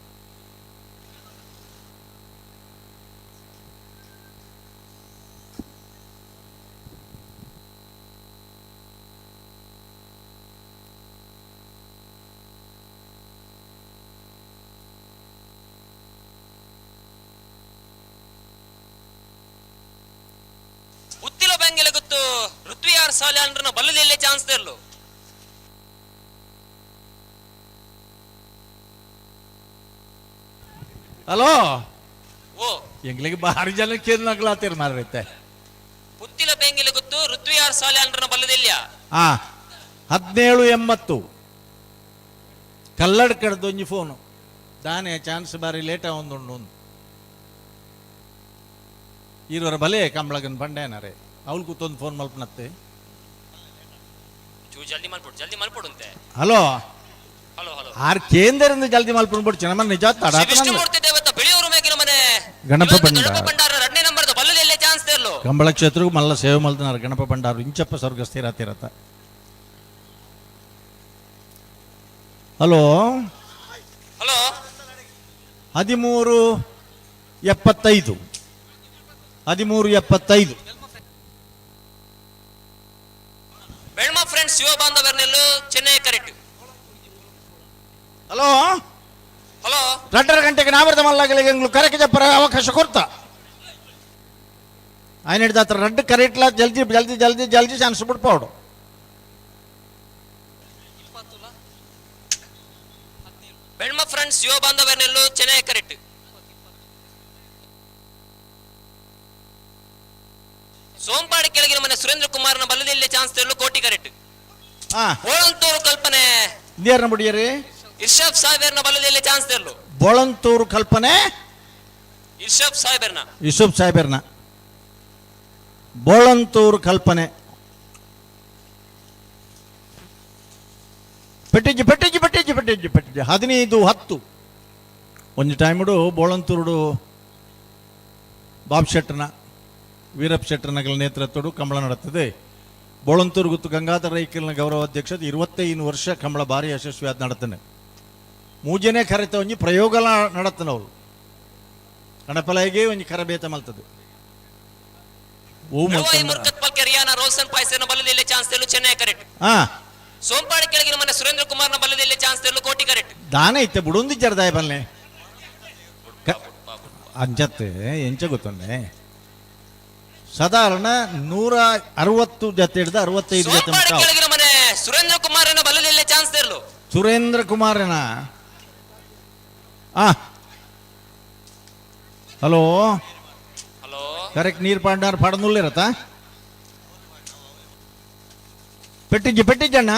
ಉತ್ತಿಲ ಬ್ಯಾಂಗೆಲೆ ಗೊತ್ತು ಋತ್ವಿಯಾರ್ ಸಾಲೆ ಅಂಡ್ರನ ಬಲ್ಲದೆಲ್ಲೇ ಚಾನ್ಸ್ ತೆರ್ಲು ಹಲೋ ಓ ಎಂಗ್ಲಿಗೆ ಭಾರಿ ಜನ ಕೇಳ್ನಾಗ್ಲಾತೀರಿ ಮಾರೈತೆ ಉತ್ತಿಲ ಬ್ಯಾಂಗೆಲೆ ಗೊತ್ತು ಋತ್ವಿಯಾರ್ ಸಾಲೆ ಅಂಡ್ರನ ಬಲ್ಲದೆಲ್ಯಾ 1780 ಕಲ್ಲಡ್ ಕಡ್ದು ಒಂಜಿ ಫೋನು ದಾನೆ ಚಾನ್ಸ್ ಬಾರಿ ಲೇಟ ಒಂದುಂಡು ಈರವರ ಬಲೆ ಕಂಬಳಗನ್ ಬಂಡೇನರೆ ಅವಳು ಕೂತೊಂದು ಫೋನ್ ಮಲ್ಪನತ್ತೆ ಜಲ್ದಿ ಮಲ್ಪಡು ಅಂತೆ ಹಲೋ ಹಲೋ ಹಲೋ ಆರ್ ಕೇಂದ್ರದಿಂದ ಜಲ್ದಿ ಮಲ್ಪನ್ಬಿಟ್ಟು ಚೆನ್ನಮ್ಮ ನಿಜ ತಡ ವಿಷ್ಣುಮೂರ್ತಿ ದೇವತ ಬೆಳೆಯೂರು ಮೇಗಿನ ಮನೆ ಗಣಪ ಗಣಪ ಭಂಡಾರ 2ನೇ ನಂಬರ್ದ ಬಲ್ಲದೆಲ್ಲೇ ಚಾನ್ಸ್ ತೆರ್ಲು ಕಂಬಳ ಕ್ಷೇತ್ರಗೂ ಮಲ್ಲ ಸೇವೆ ಮಲ್ತನಾರ ಗಣಪ ಭಂಡಾರ ಇಂಚಪ್ಪ ಸ್ವರ್ಗ ಸ್ಥಿರತಿರತ್ತ ಹಲೋ ಹಲೋ 1375 ಬೆಳ್ಮ ಫ್ರೆಂಡ್ಸ್ ಯುವ ಬಾಂಧವರನ್ನೆಲ್ಲೂ ಚೆನ್ನೈ ಕರೆಕ್ಟ್ ಹಲೋ ಹಲೋ 2 ಗಂಟೆಗೆ ನಾವರ್ದ ಮಲ್ಲಾಗಲಿಗೆ ಕರೆಕ್ಟ್ ಜಪ್ಪರ ಅವಕಾಶ ಕೊಡ್ತಾ ఆయన ಹಿಡ್ದಾತ್ರ ರಡ್ಡು ಕರೆಕ್ಟ್ಲ ಜಲ್ದಿ ಜಲ್ದಿ ಜಲ್ದಿ ಜಲ್ದಿ ಚಾನ್ಸ್ ಬಿಡ್ಪಾಡು ಬೆಳ್ಮ ಫ್ರೆಂಡ್ಸ್ ಯುವ ಬಾಂಧವರನ್ನೆಲ್ಲೂ ಚೆನ್ನೈ ಕರೆಕ್ಟ್ ಸೋಂಪಾಡಿ ಕೆಳಗಿನ ಮನೆ ಸುರೇಂದ್ರ ಕುಮಾರ್ನ ಬಲ್ಲದೆಲ್ಲೇ ಚಾನ್ಸ್ ತೆರಲು ಕೋಟಿ ಕರೆಕ್ಟ್ ಬೋಳಂತೂರು ಕಲ್ಪನೆ ದೇರ್ನ ಬಿಡಿಯರಿ ಇರ್ಷಫ್ ಸಾಹೇಬರ್ನ ಬಲ್ಲದೆಲ್ಲೇ ಚಾನ್ಸ್ ತೆರಲು ಬೋಳಂತೂರು ಕಲ್ಪನೆ ಇರ್ಷಫ್ ಸಾಹೇಬರ್ನ ಯೂಸುಫ್ ಸಾಹೇಬರ್ನ ಬೋಳಂತೂರು ಕಲ್ಪನೆ ಪೆಟ್ಟಿಜ್ಜಿ 15-10 ಒಂದು ಟೈಮುಡು ಬೋಳಂತೂರುಡು ಬಾಬ್ ಶೆಟ್ಟರ್ನ ವೀರಪ್ಪ ಶೆಟ್ಟರ್ನಗಳ ನೇತೃತ್ವಡು ಕಂಬಳ ನಡೆತ್ತದೆ ಬೋಳಂತೂರು ಗುತ್ತು ಗಂಗಾಧರ ರೈಕಲ್ನ ಗೌರವ ಅಧ್ಯಕ್ಷದ 25 ವರ್ಷ ಕಂಬಳ ಭಾರಿ ಯಶಸ್ವಿಯಾದ ನಡತಾನೆ ಮೂಜನೆ ಕರೆತ ಒಂಜಿ ಪ್ರಯೋಗ ನಡತನ ಅವರು ಗಣಪಲಗೆ ಒಂಜಿ ಕರಬೇತ ಮಲ್ತದೆ ಚೆನ್ನೈ ಕರೆಕ್ಟ್ ಸೋಂಪಾಡಿ ಕೆಳಗಿನ ಮನೆ ಸುರೇಂದ್ರ ಕುಮಾರ್ನ ಬಲ್ಲದೆಲ್ಲೇ ಚಾನ್ಸ್ ತೆರಲು ಕೋಟಿ ಕರೆಕ್ಟ್ ದಾನ ಇತ್ತೆ ಬುಡೊಂದು ಜರ್ದಾಯ ಬಲ್ಲೆ ಅಂಜತ್ತೆ ಎಂಚ ಗೊತ್ತೊಂಡೆ ಸಾಧಾರಣ 160 ಜೊತೆ ಹಿಡಿದು 65 ಜೊತೆ ಕೆಳಗಿನ ಮನೆ ಸುರೇಂದ್ರ ಕುಮಾರನ ಬಲ್ಲದೆಲ್ಲೇ ಚಾನ್ಸ್ ತೆರಲು ಸುರೇಂದ್ರ ಕುಮಾರನ ಹಲೋ ಹಲೋ ಕರೆಕ್ಟ್ ನೀರು ಪಾಂಡಾರ ಪಡನುಲ್ಲಿರತ್ತ ಪೆಟ್ಟಿಜ್ಜಣ್ಣ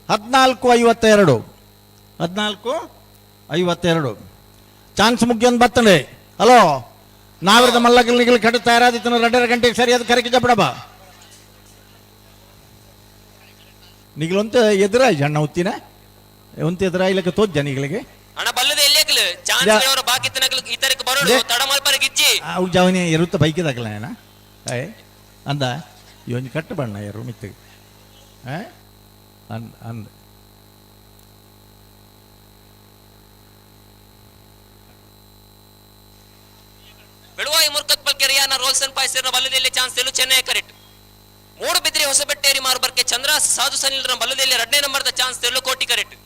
14:52 ಚಾನ್ಸ್ ಮುಗ್ಯೊಂದು ಬರ್ತದೆ ಹಲೋ ನಾವಿರದ ಮಲ್ಲಗಲ್ಲಿಗೆ ಕಟ್ಟು ತಯಾರಾದಿತ್ತು 2 ಗಂಟೆಗೆ ಸರಿಯಾದ ಕರೆಕ್ಟ್ ಜಪ್ಪಡಬ ನಿಗಲೊಂತ ಎದುರಾಯ್ ಅಣ್ಣ ಉತ್ತಿನ ಒಂತ ಎದುರಾಯ್ಲಕ್ಕೆ ತೋಜ್ ನಿಗಳಿಗೆ ಅಣ್ಣ ಬಲ್ಲದ ಎಲ್ಲೇಕಲು ಚಾನ್ಸ್ ಅವರ ಬಾಕಿ ತನಕ ಇತರಕ್ಕೆ ಬರೋಡು ತಡ ಮಲ್ಪರ ಗಿಚ್ಚಿ ಅವು ಜಾವನೆ ಇರುತ್ತ ಬೈಕಿದಾಗಲ್ಲ ಏನ ಅಂದ ಇವನ್ ಕಟ್ಟು ಬಣ್ಣ ಯಾರು ಮಿತ್ತಿಗೆ ಅಂದ ಬೆಳುವಾಯಿ ಮುರ್ಕತ್ ಕೆರೆಯಾನ ರೋಲ್ಸನ್ ಪಾಯ್ಸರ್ನ ಬಲ್ಲದೆಲ್ಲೇ ಚಾನ್ಸ್ ತೆರಲು ಚೆನ್ನೈ ಕರೆಕ್ಟ್ ಮೂಡುಬಿದ್ರಿ ಹೊಸಬೆಟ್ಟೇರಿ ಮಾರ್ಬರ್ಕೆ ಚಂದ್ರ ಸಾಧು ಸನಿಲ್ರ ಬಲ್ಲದೆಲ್ಲೇ 2ನೇ ನಂಬರ್ದ ಚಾನ್ಸ್ ತೆರಲು ಕೋಟಿ ಕರೆಕ್ಟ್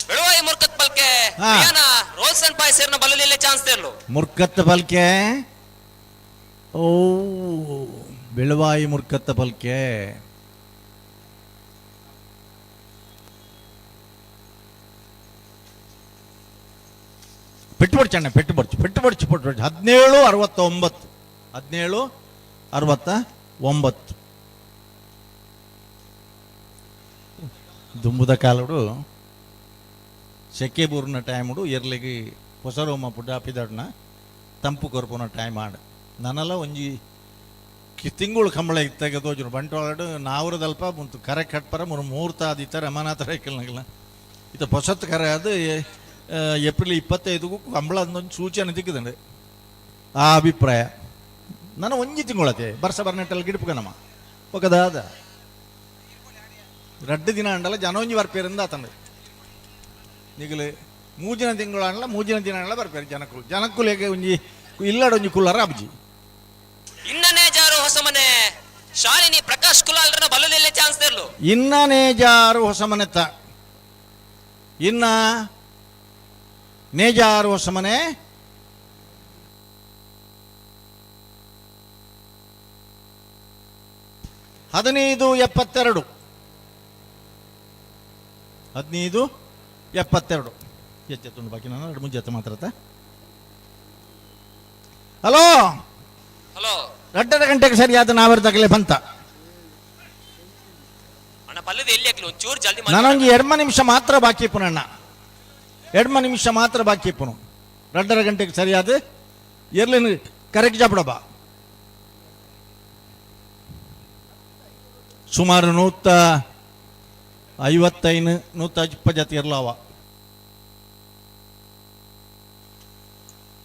ಬೆಳುವಾಯಿ ಮುರ್ಕತ್ ಪಲ್ಕೆ ರೋಲ್ಸನ್ ಪಾಯ್ಸರ್ನ ಬಲ್ಲದೆಲ್ಲೇ ಚಾನ್ಸ್ ತೆರಲು ಮುರ್ಕತ್ ಪಲ್ಕೆ ಓ ಬೆಳುವಾಯಿ ಮುರ್ಕತ್ತ ಪಲ್ಕೆ ಪೆಟ್ಟುಬಡ್ಚಣ್ಣ ಪೆಟ್ಟುಬಡ್ಚು 1769 ದುಂಬುದ ಕಾಲುಡು ಸೆಕೆಬೂರ್ನ ಟೈಮುಡು ಎರ್ಲಿಗೆ ಹೊಸ ರೋಮ ಪುಡ್ಡಾಪಿದಡ್ನ ತಂಪು ಕೊರ್ಪುನ ಟೈಮ್ ಆಡು ನನ್ನಲ್ಲ ಒಂಜಿ ತಿಂಗಳು ಕಂಬಳ ಇತ್ತಾಗ ತೋಜರು ಬಂಟ್ವಾಳ ನಾವರದಲ್ಪ ಮುಂತು ಕರೆ ಕಟ್ಪರ ಮುಹೂರ್ತ ಆದಿತ್ತ ರಮಾನಾಥ ರೈಕಲ್ನಗಲ ಇದು ಪೊಸತ್ ಕರೆ ಅದು ಏಪ್ರಿಲ್ 25ಗೂ ಕಂಬಳ ಅಂದೊಂದು ಸೂಚನೆ ದಿಕ್ಕದಂಡೆ ಆ ಅಭಿಪ್ರಾಯ ನಾನು ಒಂಜಿ ತಿಂಗಳತೆ ಬರ್ಸ ಬರ್ನೆಟ್ಟಲ್ಲಿ ಗಿಡಪುಗ ನಮ್ಮ ಒಕ್ಕದಾದ 2 ದಿನ ಅಂಡಲ್ಲ ಜನೊಂಜಿ ಬರ್ಪೇರಿಂದ ಆತಂಡೆ ನಿಗಲು 3 ತಿಂಗಳು ಅಂಡಲ್ಲ 3 ದಿನ ಅಂಡಲ್ಲ ಬರ್ಪೇರು ಜನಕ್ಕುಲೆಗೆ ಒಂಜಿ ಇಲ್ಲಡೊಂಜಿ ಕುಲ್ಲರ ಅಬ್ಜಿ ಇನ್ನನೇ ಜಾರು ಹೊಸ ಮನೆ ಶಾಲಿನಿ ಪ್ರಕಾಶ್ ಕುಲಾಲ್ರನ್ನ ಬಲ್ಲದಲ್ಲೇ ಚಾನ್ಸ್ ತೆರಲು ಇನ್ನನೇ ಜಾರು ಹೊಸ ಮನೆತ್ತ ಇನ್ನ ನೇಜಾರು ಹೊಸ ಮನೆ ಹದಿನೈದು 72 ಎಚ್ಚೆತ್ತುಂಡು ಬಾಕಿ ನಾನು 2 ಮುಂಜಾನೆ ಮಾತಾಡತ್ತ ಹಲೋ ಹಲೋ 2 ಗಂಟೆಗೆ ಸರಿಯಾದ ನಾವರ್ದಾಗಲೇ ಬಂತ ಅಣ್ಣ ಬಲ್ಲದ ಎಲ್ಲಿ ಆಗ್ಲಿ ಒಂಚೂರು ಜಲ್ದಿ ನಾನೊಂದು 2 ನಿಮಿಷ ಮಾತ್ರ ಬಾಕಿ ಇಪ್ಪನು ಅಣ್ಣ 2 ನಿಮಿಷ ಮಾತ್ರ ಬಾಕಿ ಇಪ್ಪನು 2 ಗಂಟೆಗೆ ಸರಿಯಾದ ಎರ್ಲಿನ ಕರೆಕ್ಟ್ ಜಾಪಡಬ ಸುಮಾರು 155 120 ಜೊತೆ ಇರ್ಲಾವ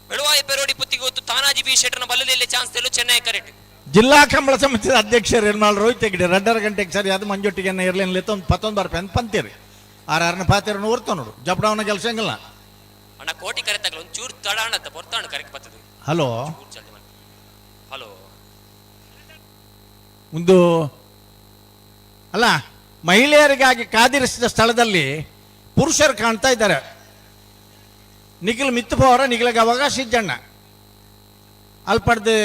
ಬೆಳವಾಯಿ ಪೆರೋಡಿ ಪುತ್ತಿಗೆ ಹೊತ್ತು ತಾನಾಜಿ ಬಿ ಶೆಟ್ಟರ್ನ ಬಲ್ಲದಲ್ಲೇ ಚಾನ್ಸ್ ತೆರಲು ಚೆನ್ನೈ ಕರೆಕ್ಟ್ ಜಿಲ್ಲಾ ಕಂಬಳ ಸಮಿತಿಯ ಅಧ್ಯಕ್ಷರು ನಿರ್ಮಲ ರೋಹಿತ್ ಹೆಗ್ಡೆ 2 ಗಂಟೆಗೆ ಸರಿಯಾದ ಮಂಜೊಟ್ಟಿಗೆ ಇರ್ಲಿನ ಲೆತ್ತ ಒಂದು 11 ಬರ್ಪೆ ಅಂತ ಪಂತೀರಿ 6 ಪಾತಿರನ್ನು ಓರ್ತಾವ ನೋಡು ಜಪಡವನ ಕೆಲಸ ಹಂಗಲ್ಲ ಅಣ್ಣ ಕೋಟಿ ಕರೆಕ್ಟ್ ಒಂಚೂರು ತಡ ಅಣ್ಣ ಬರ್ತಾಣ ಕರೆಕ್ಟ್ ಬರ್ತದೆ ಹಲೋ ಹಲೋ ಒಂದು ಅಲ್ಲ ಮಹಿಳೆಯರಿಗಾಗಿ ಕಾದಿರಿಸಿದ ಸ್ಥಳದಲ್ಲಿ ಪುರುಷರು ಕಾಣ್ತಾ ಇದ್ದಾರೆ ನಿಖಿಲ್ ಮಿತ್ತುಪವರ ನಿಖಿಲಿಗೆ ಅವಕಾಶ ಇದ್ದಣ್ಣ ಅಲ್ಪಡ್ದು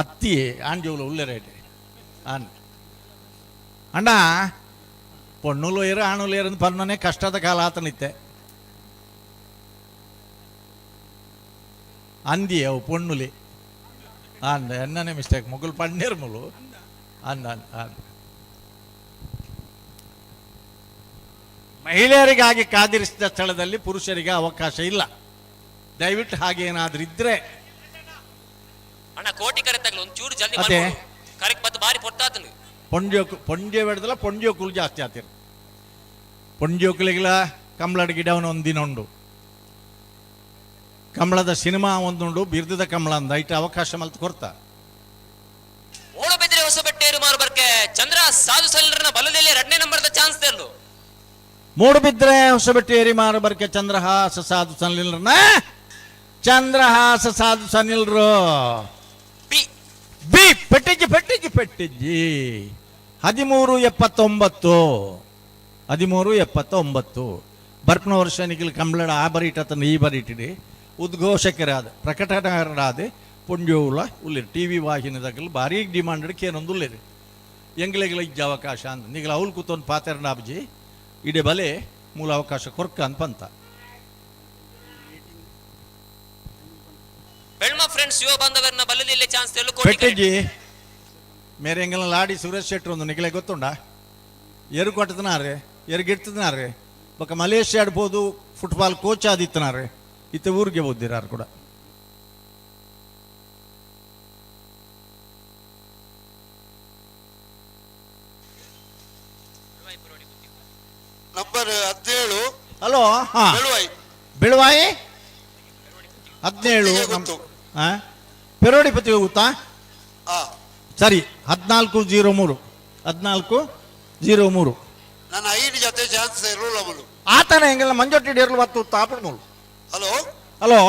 ಅತ್ತಿ ಆಂಜೋಲು ಉಳ್ಳರೇಟೆ ಅಣ್ಣ ಪೊಣ್ಣುಲು ಏರು ಆಣುಲು ಏರು ಪನ್ನನೆ ಕಷ್ಟದ ಕಾಲ ಆತನಿತ್ತೆ ಅಂದಿ ಅವು ಪೊಣ್ಣುಲಿ ಅಂದ ಎನ್ನನೇ ಮಿಸ್ಟೇಕ್ ಮುಗುಲ್ ಪಣ್ಣೇರು ಮುಲು ಅಂದ ಮಹಿಳೆಯರಿಗಾಗಿ ಕಾದಿರಿಸಿದ ಸ್ಥಳದಲ್ಲಿ ಪುರುಷರಿಗೆ ಅವಕಾಶ ಇಲ್ಲ ದಯವಿಟ್ಟು ಹಾಗೇನಾದ್ರೂ ಇದ್ರೆ ಅಣ್ಣ ಕೋಟಿ ಕರೆಕ್ಟ್ ಒಂಚೂರು ಜಲ್ದಿ ಅದೇ ಕರೆಕ್ಟ್ ಬತ್ತು ಬಾರಿ ಪೊಟ್ಟಾತನು ಪೊಂಜೆ ಬೆಳೆದಲ್ಲ ಪೊಂಜೋಕುಲು ಜಾಸ್ತಿ ಆತಿರು ಪೊಂಜೋಕುಲಿಗೆಲ್ಲ ಕಂಬಳದ ಗಿಡವನ ಒಂದಿನ ಉಂಡು ಕಂಬಳದ ಸಿನಿಮಾ ಒಂದುಂಡು ಬಿರ್ದದ ಕಂಬಳ ಅಂದ ಐಟ ಅವಕಾಶ ಮಲ್ತು ಕೊಡ್ತಾ ಓಡಬೆದ್ರೆ ಹೊಸಬೆಟ್ಟೇರು ಮಾರು ಬರ್ಕೆ ಚಂದ್ರ ಸಾಧು ಸಲಿಲರನ್ನ ಬಲ್ಲದಲ್ಲಿ 2ನೇ ನಂಬರ್ದ ಚಾನ್ಸ್ ತೆರಲು ಮೂಡುಬಿದ್ರೆ ಹೊಸಬೆಟ್ಟಿ ಏರಿ ಮಾರು ಬರ್ಕೆ ಚಂದ್ರಹಾಸ ಸಾಧು ಸನಿಲ್ರನ್ನ ಚಂದ್ರಹಾಸ ಸಾಧು ಸನಿಲ್ರು ಬಿ ಪೆಟ್ಟಿಜ್ಜಿ 1379 ಬರ್ಪನ ವರ್ಷ ನಿಖಿಲ್ ಕಂಬಳಡ ಆ ಬರೀಟತನ ಈ ಬರೀಟಿಡಿ ಉದ್ಘೋಷಕರಾದ ಪ್ರಕಟಣರಾದ ಪುಂಜೋಲ ಉಳ್ಳಿರಿ TV ವಾಹಿನಿದಾಗಲು ಭಾರಿ ಡಿಮಾಂಡೆಡ್ ಕೇನೊಂದು ಉಳ್ಳಿರಿ ಎಂಗ್ಲೆಗಳ ಇಜ್ಜ ಅವಕಾಶ ಅಂತ ನಿಗಲ ಅವ್ಲು ಕೂತೊಂದು ಪಾತೆರನ ಅಬ್ಜಿ ಇಡೀ ಬಲೆ ಮೂಲ ಅವಕಾಶ ಕೊರ್ಕ ಅಂತ ಪಂತ ಬೆಳ್ಮ ಫ್ರೆಂಡ್ಸ್ ಯುವ ಬಾಂಧವರನ್ನ ಬಲ್ಲದಲ್ಲಿ ಚಾನ್ಸ್ ತೆರಲು ಪೆಟ್ಟಿಜ್ಜಿ ಮೇರೆ ಎಂಗೆಲ್ಲ ಲಾಡಿ ಸುರೇಶ್ ಶೆಟ್ರು ಒಂದು ನಿಗಲೆ ಗೊತ್ತುಂಡ ಎರು ಕೊಟ್ಟದನಾರೆ ಎರು ಗಿಡ್ತದನಾರೆ ಬೊಕ್ಕ ಮಲೇಷ್ಯಾ ಆಡ್ಬೋದು ಫುಟ್ಬಾಲ್ ಕೋಚ್ ಆದಿತ್ತನಾರೆ ಇತ್ತ ಊರಿಗೆ ಓದಿರಾರು ಕೂಡ ನಂಬರ್ 17 ಹಲೋ ಹಾ ಬೆಳುವಾಯಿ 17 ಪೆರೋಡಿ ಪತಿ ಹೋಗುತ್ತಾ ಸರಿ 1403 ನನ್ನ 5 ಜೊತೆ ಚಾನ್ಸ್ ಇರಲಿಲ್ಲ ಆತನ ಹೆಂಗೆಲ್ಲ ಮಂಜೊಟ್ಟಿ ಡೇರ್ಲು ಬತ್ತು ತಾಪಡ್ ಮೂರು ಹಲೋ ಹಲೋ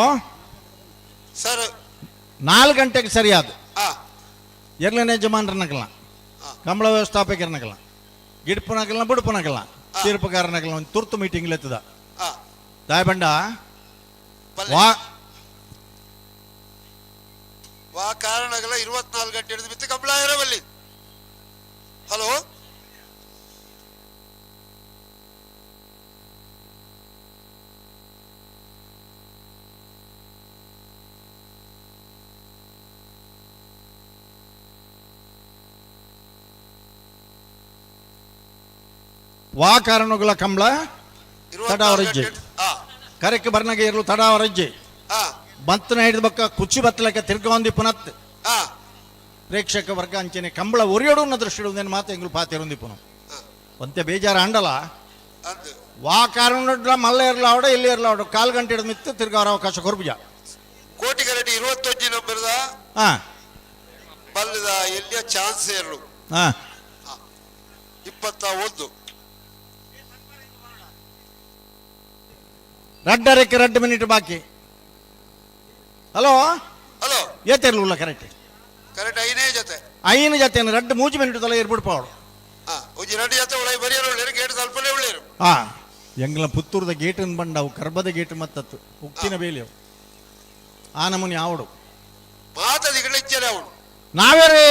ಸರ್ 4 ಗಂಟೆಗೆ ಸರಿಯಾದ ಎರ್ಲನೇ ಯಜಮಾನ್ರನ್ನಕಲ್ಲ ಕಂಬಳ ವ್ಯವಸ್ಥಾಪಕರನ್ನಕಲ್ಲ ಗಿಡ್ಪನಕಲ್ಲ ಬುಡ್ಪನಕಲ್ಲ ತೀರ್ಪುಗಾರನಕಲ್ಲ ಒಂದು ತುರ್ತು ಮೀಟಿಂಗ್ ಲೆತ್ತದ ದಾಯಬಂಡ ವಾ ಕಾರಣಗಲ್ಲ 24 ಗಂಟೆ ಹಿಡಿದು ಬಿತ್ತು ಕಂಬಳ ಇರಬಲ್ಲಿ ಹಲೋ ವಾ ಕಾರಣಗಳ ಕಂಬಳ ತಡಾವರಜ್ಜೆ ಕರೆಕ್ಕೆ ಬರ್ನಾಗೆ ಇರಲು ತಡಾವರಜ್ಜೆ ಬಂತನ ಹಿಡಿದ ಬಕ್ಕ ಕುಚ್ಚಿ ಬತ್ತಲಕ್ಕೆ ತಿರ್ಗೊಂದಿ ಪುನತ್ ಪ್ರೇಕ್ಷಕ ವರ್ಗ ಅಂಚೆನೆ ಕಂಬಳ ಒರಿಯೋಡು ದೃಷ್ಟಿ ಮಾತು ಎಂಗ್ಳು ಪಾತಿರೊಂದಿಪ್ಪನು ಒಂತೆ ಬೇಜಾರ ಅಂಡಲ ವಾ ಕಾರಣ ಮಲ್ಲ ಇರ್ಲಾವಡ ಇಲ್ಲಿ ಇರ್ಲಾವಡ 4 ಗಂಟೆ ಹಿಡಿದು ಮಿತ್ತು ತಿರ್ಗ ಅವರ ಅವಕಾಶ ಕೊರ್ಬುಜ ಕೋಟಿ ಕರೆಕ್ಟ್ 21 ನಂಬರ್ದ ಹಾ ಬಲ್ಲದ ಎಲ್ಲಿಯ ಚಾನ್ಸ್ ಇರಲು ಹಾ 21 ರಡ್ಡರಕ್ಕೆ 2 ಮಿನಿಟ್ ಬಾಕಿ. ಹಲೋ ಹಲೋ ಏತಿರ್ಲಿಲ್ಲ ಕರೆಕ್ಟ್ ಕರೆಕ್ಟ್ ಐನೇ ಜೊತೆ 5 ಜೊತೆ 2 ಮಿನಿಟ್ ತಲೆ ಇರ್ಬಿಡ್ಪಾವಡು. ಒಂಜಿ 2 ಜೊತೆ ಒಳಗೆ ಬರಿಯರು ಒಳ್ಳೆರು ಗೇಟ್ ಸ್ವಲ್ಪನೇ ಒಳ್ಳೆರು. ಹಾ ಎಂಗ್ಲ ಪುತ್ತೂರದ ಗೇಟನ್ನು ಬಂಡವು ಕರ್ಬದ ಗೇಟ್ ಮತ್ತತ್ತು ಉಕ್ತಿನ ಬೇಲಿ ಅವು ಆ ನಮೂನಿ ಆವಡು ಮಾತದಿಗಳ ಇಚ್ಛೆ ಅವಳು ನಾವ್ಯಾರೇ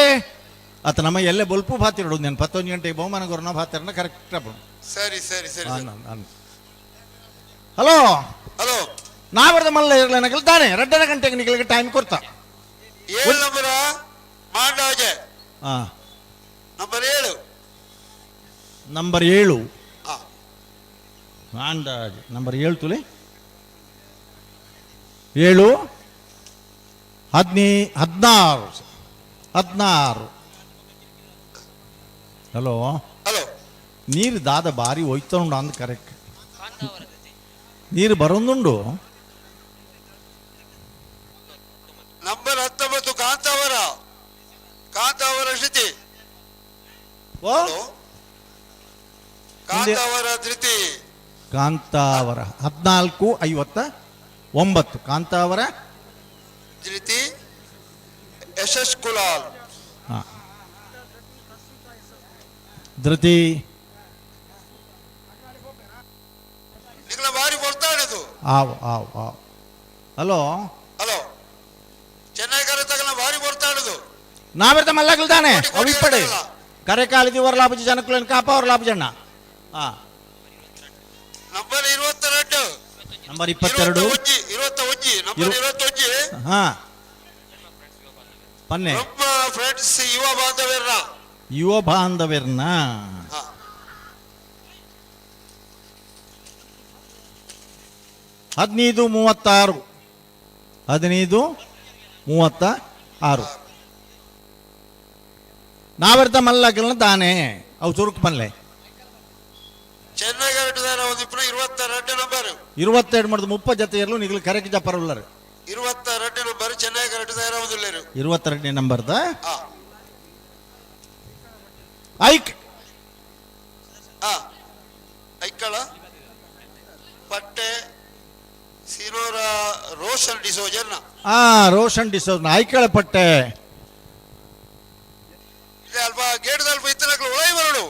ಆತ ನಮ್ಮ ಎಲ್ಲೇ ಬಲ್ಪು ಭಾತಿರೋಡು ನಾನು 11 ಗಂಟೆಗೆ ಬಹುಮಾನ ಗೊರನ ಭಾತಿರನ ಕರೆಕ್ಟ್ ಅಪ್ಪ. ಸರಿ ಸರಿ ಸರಿ ಹಲೋ ಹಲೋ ನಾವರ್ದ ಮಲ್ಲ ಇರಲ್ಲ ನಗಲ್ತಾನೆ 2 ಗಂಟೆಗೆ ನಿಗಲಿಗೆ ಟೈಮ್ ಕೊಡ್ತಾ 7 ನಂಬರ ಮಾಂಡಾಜೆ ಹಾ ನಂಬರ್ 7 ನಂಬರ್ 7 ಮಾಂಡಾಜೆ ನಂಬರ್ 7 ತುಲೆ 7 16 ಹಲೋ ಹಲೋ ನೀರು ದಾದ ಬಾರಿ ಹೋಯ್ತುಂಡು ಅಂದ್ ಕರೆಕ್ಟ್ ನೀರು ಬರೋದುಂಡು. ನಂಬರ್ 19 ಕಾಂತಾವರ ಶ್ರುತಿ ಕಾಂತಾವರ ಧೃತಿ ಕಾಂತಾವರ 14:59 ಕಾಂತಾವರ ಧೃತಿ ಯಶಸ್ ಕುಲಾಲ್ ಧೃತಿ ನಿಗಳ ಬಾರಿ ಬರ್ತಾಡದು ಆವ್ ಆವ್ ಆವ್ ಹಲೋ ಹಲೋ ಚೆನ್ನೈ ಕರೆ ತಗಲ ಬಾರಿ ಬರ್ತಾಡದು ನಾವೆರ್ತ ಮಲ್ಲಗಲ್ದಾನೆ ಅವಿಪ್ಪಡೆ ಕರೆ ಕಾಲಿದಿ ವರ್ಲಾಪಜಿ ಜನಕುಲನ್ ಕಾಪ ವರ್ಲಾಪಜಣ್ಣ ಹಾ ನಂಬರ್ 22 ನಂಬರ್ 22 ನಂಬರ್ 21 ಹಾ ಪನ್ನೆ ನಮ್ಮ ಫ್ರೆಂಡ್ಸ್ ಯುವ ಬಾಂಧವ್ಯರ್ನ 15:36 ನಾವೆರ್ತ ಮಲ್ಲಗಲ್ನ ತಾನೆ ಅವು ಚುರುಕು ಪನ್ಲೆ ಚೆನ್ನೈ ಕರೆಕ್ಟ್ ದಾರ ಒಂದು 22 ನಂಬರ್ 22 ಮಾಡಿದ 30 ಜೊತೆ ಇರಲು ನಿಗಲು ಕರೆಕ್ಟ್ ಜಪ್ಪರುಳ್ಳರು 22 ನಂಬರ್ ಚೆನ್ನೈ ಕರೆಕ್ಟ್ ದಾರ ಒಂದುಲ್ಲೇರು 22 ನಂಬರ್ದ ಐಕ್ ಐಕ್ಕಳ ಪಟ್ಟೆ ಸಿನೋರ ರೋಷನ್ ಡಿಸೋಜರ್ನ ರೋಷನ್ ಡಿಸೋಜ್ ಐಕಳ ಪಟ್ಟೆ ಅಲ್ಪ ಗೇಟ್ ಅಲ್ಪ ಇತ್ತನಕ್ಲು ಒಳಗೆ ಬರೋಡು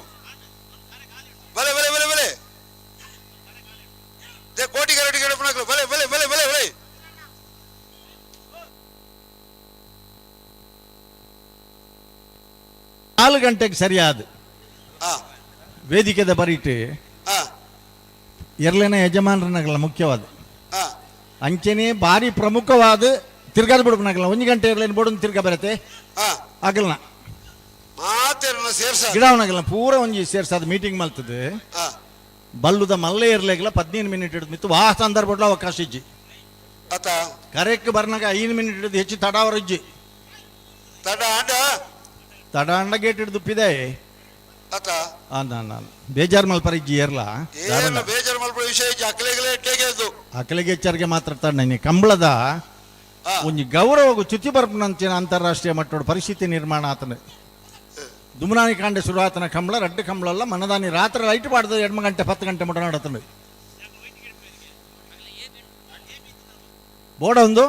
ಬಲೆ ಬಲೆ ಬಲೆ ಬಲೆ ಕೋಟಿ ಕರೆಕ್ಟ್ ಗೇಟ್ ನಕ್ಲು ಬಲೆ ಬಲೆ ಬಲೆ ಬಲೆ ಬಲೆ 4 ಗಂಟೆಗೆ ಸರಿಯಾದ ವೇದಿಕೆದ ಬರೀಟ್ ಎರಲೇನ ಯಜಮಾನರನಗಲ ಮುಖ್ಯವಾದ ಅಂಚೆನೆ ಭಾರಿ ಪ್ರಮುಖವಾದ ತಿರ್ಗಾದ ಬಿಡ್ಬನಗಲ್ಲ 1 ಗಂಟೆ ಇರ್ಲೇನು ಬೋಡು ತಿರ್ಗಾ ಬರತ್ತೆ ಆಗಲ್ನ ಗಿಡವನಗಲ್ಲ ಪೂರ ಒಂಜಿ ಸೇರ್ಸಾದ ಮೀಟಿಂಗ್ ಮಲ್ತದೆ ಬಲ್ಲುದ ಮಲ್ಲೆ ಇರ್ಲೇಗಲ್ಲ 15 ಮಿನಿಟ್ ಹಿಡಿದು ಮಿತ್ತು ವಾ ಸಂದರ್ಭ ಅವಕಾಶ ಇಜ್ಜಿ ಕರೆಕ್ಟ್ ಬರ್ನಾಗ 5 ಮಿನಿಟ್ ಹಿಡಿದು ಹೆಚ್ಚು ತಡಾವರ ಇಜ್ಜಿ ತಡ ಅಂಡ ಗೇಟ್ ಹಿಡಿದು ಪಿದೆ ಬೇಜಾರ್ ಮಲ್ಪರ ಇಜ್ಜಿ ಏರ್ಲ ಅಕಲೆಗೆ ಎಚ್ಚರಿಗೆ ಮಾತ್ರ ತಣ್ಣ ಕಂಬಳದ ಒಂಜಿ ಗೌರವ ಚ್ಯುತಿ ಬರ್ಪನಂಚಿನ ಅಂತಾರಾಷ್ಟ್ರೀಯ ಮಟ್ಟದ ಪರಿಸ್ಥಿತಿ ನಿರ್ಮಾಣ ಆತನ ದುಮ್ನಾನಿ ಕಾಂಡೆ ಶುರುವಾತನ ಕಂಬಳ 2 ಕಂಬಳಲ್ಲ ಮನದಾನಿ ರಾತ್ರಿ ಲೈಟ್ ಮಾಡ್ದ 2 ಗಂಟೆ 10 ಗಂಟೆ ಮುಟ ನಡತಂಡು ಬೋಡ ಒಂದು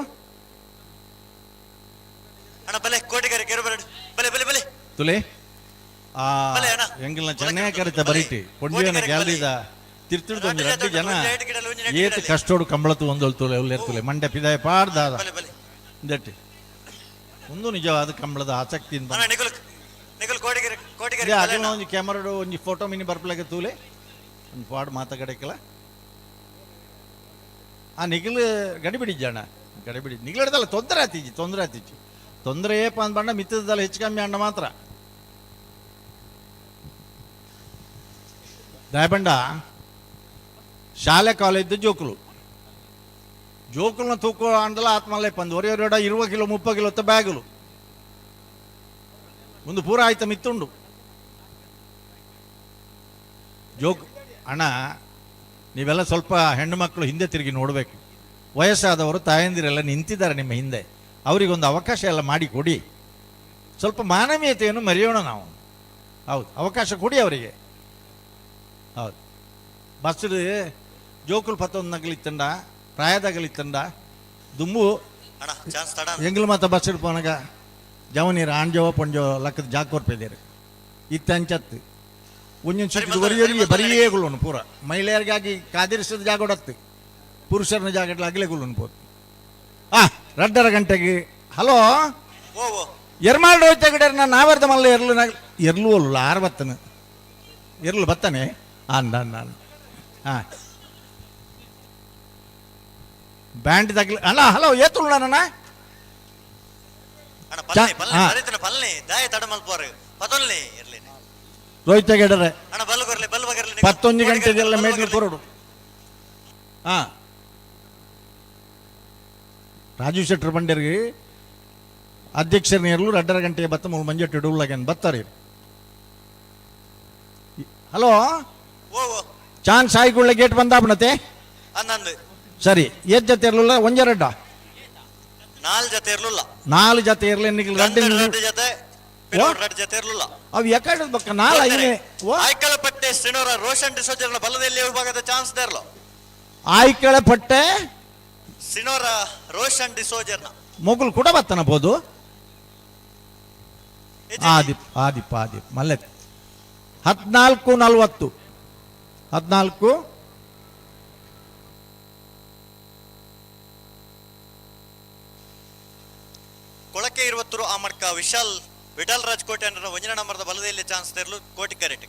ತುಲೆ ಎಂಗಿಲ್ನ ಚೆನ್ನಾಗಿ ಕರಿತ ಬರೀಟಿ ಕೊಂಡಿಯನ ಗ್ಯಾಲರಿದ ತಿರ್ತಿಡ್ದು ಒಂದು 2 ಜನ ಏತ್ ಕಷ್ಟೋಡು ಕಂಬಳತು ಒಂದೊಲ್ ತುಲೆ ಉಲ್ಲೇರ್ತುಲೆ ಮಂಡ್ಯ ಪಿದಾಯ ಪಾಡ್ದಾದ ದಟ್ಟಿ ಒಂದು ನಿಜವಾದ ಕಂಬಳದ ಆಸಕ್ತಿಯಿಂದ ಅದನ್ನ ಒಂದು ಕ್ಯಾಮರಾ ಒಂದು ಫೋಟೋ ಮಿನಿ ಬರ್ಪಲಾಗ ತೂಲೆ ಒಂದು ಪಾಡು ಮಾತಾಡಕ್ಕಲ್ಲ ಆ ನಿಗಲು ಗಡಿಬಿಡಿ ಜನ ಗಡಿಬಿಡಿ ನಿಗಲಿಡ್ದಲ್ಲ ತೊಂದರೆ ಆತೀಜಿ ತೊಂದರೆ ಏಪ ಅಂದ್ ಬಣ್ಣ ಮಿತ್ತದಲ್ಲ ಹೆಚ್ಚು ಕಮ್ಮಿ ಅಣ್ಣ ಮಾತ್ರ ದಯಬಂಡ ಶಾಲೆ ಕಾಲೇಜ್ ಜೋಕುಲ್ನ ತೂಕ ಅಂಡಲ ಆತ್ಮಲ್ಲೇ ಪಂದು ಒರೆಯೋಡ 20 ಕಿಲೋ 30 ಕಿಲೋ ಬ್ಯಾಗುಲು ಒಂದು ಪೂರ ಆಯ್ತ ಮಿತ್ತುಂಡು ಜೋಕ್ ಅಣ್ಣ ನೀವೆಲ್ಲ ಸ್ವಲ್ಪ ಹೆಣ್ಣು ಮಕ್ಕಳು ಹಿಂದೆ ತಿರುಗಿ ನೋಡಬೇಕು. ವಯಸ್ಸಾದವರು ತಾಯಂದಿರೆಲ್ಲ ನಿಂತಿದ್ದಾರೆ ನಿಮ್ಮ ಹಿಂದೆ, ಅವರಿಗೊಂದು ಅವಕಾಶ ಎಲ್ಲ ಮಾಡಿ ಕೊಡಿ. ಸ್ವಲ್ಪ ಮಾನವೀಯತೆಯನ್ನು ಮರೆಯೋಣ ನಾವು. ಹೌದು, ಅವಕಾಶ ಕೊಡಿ ಅವರಿಗೆ. ಹೌದು, ಬಸ್ ಜೋಕುಲ್ 11 ನಗಲಿತ್ತಂಡ ಪ್ರಾಯದಾಗಲಿತ್ತಂಡ ದುಂಬು ಎಂಗ್ಲು ಮಾತ ಬಸ್ ಹಿಡ್ಪೋನಾಗ ಜವನೀರು ಆಂಜೋ ಪೊಂಜೋ ಲಕ್ಕದ ಜಾಕೋರ್ಪೇದೇರು ಇತ್ತಂಚತ್ತು ಒಂದೊಂದು ಸಿಕ್ಕಿದ ಒರಿಯರಿಗೆ ಬರಿಯೇಗುಳ್ಳನು ಪೂರ ಮಹಿಳೆಯರಿಗಾಗಿ ಕಾದಿರಿಸಿದ ಜಾಗೋಡತ್ತು, ಪುರುಷರನ್ನ ಜಾಗಡ್ಲ ಅಗಲೆಗುಳ್ಳನು ಪೋದು. 2:30 ಗಂಟೆಗೆ ಹಲೋ ಎರ್ಮಾಲ್ಡ್ ಹೋಯ್ತಾಗಿಡ್ಯಾರ ನಾವರ್ದ ಮಲ್ಲ ಎರ್ಲು ಅಲ್ಲ 6 ಬತ್ತನು ಎರ್ಲು ಬತ್ತಾನೆ ನಾನು ಬ್ಯಾಂಡ್ ತಗ್ಲಿ ಅಲ್ಲ ಹಲೋ ಏತುಳ್ಳ ನನ್ನ ರೋಹಿತ್ ಗೆಡರೆ 11 ಗಂಟೆಗೆಲ್ಲ ಮೇಡ್ಲಿ ಕೊರಡು. ರಾಜೀವ್ ಶೆಟ್ಟರ್ ಬಂಡೇರ್ಗೆ ಅಧ್ಯಕ್ಷರ ನೇರ್ಲು 2:30 ಗಂಟೆಗೆ ಬತ್ತ ಮೂಲ ಮಂಜಟ್ಟು ಇಡುಳ್ಳಾಗೇನು ಬತ್ತಾರೆ. ಹಲೋ ಚಾನ್ ಸಾಯಿಗುಳ್ಳ ಗೇಟ್ ಬಂದಾಬ್ನತೆ ಸರಿ. ಏತ್ ಜೊತೆ ಇರ್ಲಿಲ್ಲ 1-2 4 ಜೊತೆ ಇರ್ಲಿ ಅವು ಯಾಕಡೆ ಬಕ್ಕ 4 ಆಯ್ಕಳಪಟ್ಟೆ ಶ್ರೀನವರ ರೋಷನ್ ಡಿಸೋಜರ್ನ ಬಲದಲ್ಲಿ ವಿಭಾಗದ ಚಾನ್ಸ್ ದೇರ್ಲು ಆಯ್ಕಳಪಟ್ಟೆ ಶ್ರೀನವರ ರೋಷನ್ ಡಿಸೋಜರ್ನ ಮೊಗುಲ್ ಕೂಡ ಬತ್ತನ ಬೋದು. ಆದಿಪ್ ಮಲ್ಲೆ 14:40 14 ಕೊಳಕೆ 20 ಆಮರ್ಕ ವಿಶಾಲ್ ವಿಠಲ್ ರಾಜ್ಕೋಟೆ ಅಂದ್ರ 1 ನಂಬರ್ದ ಬಲದಲ್ಲಿ ಚಾನ್ಸ್ ತೆರಲು ಕೋಟಿ ಕ್ಯಾರೆಟ್.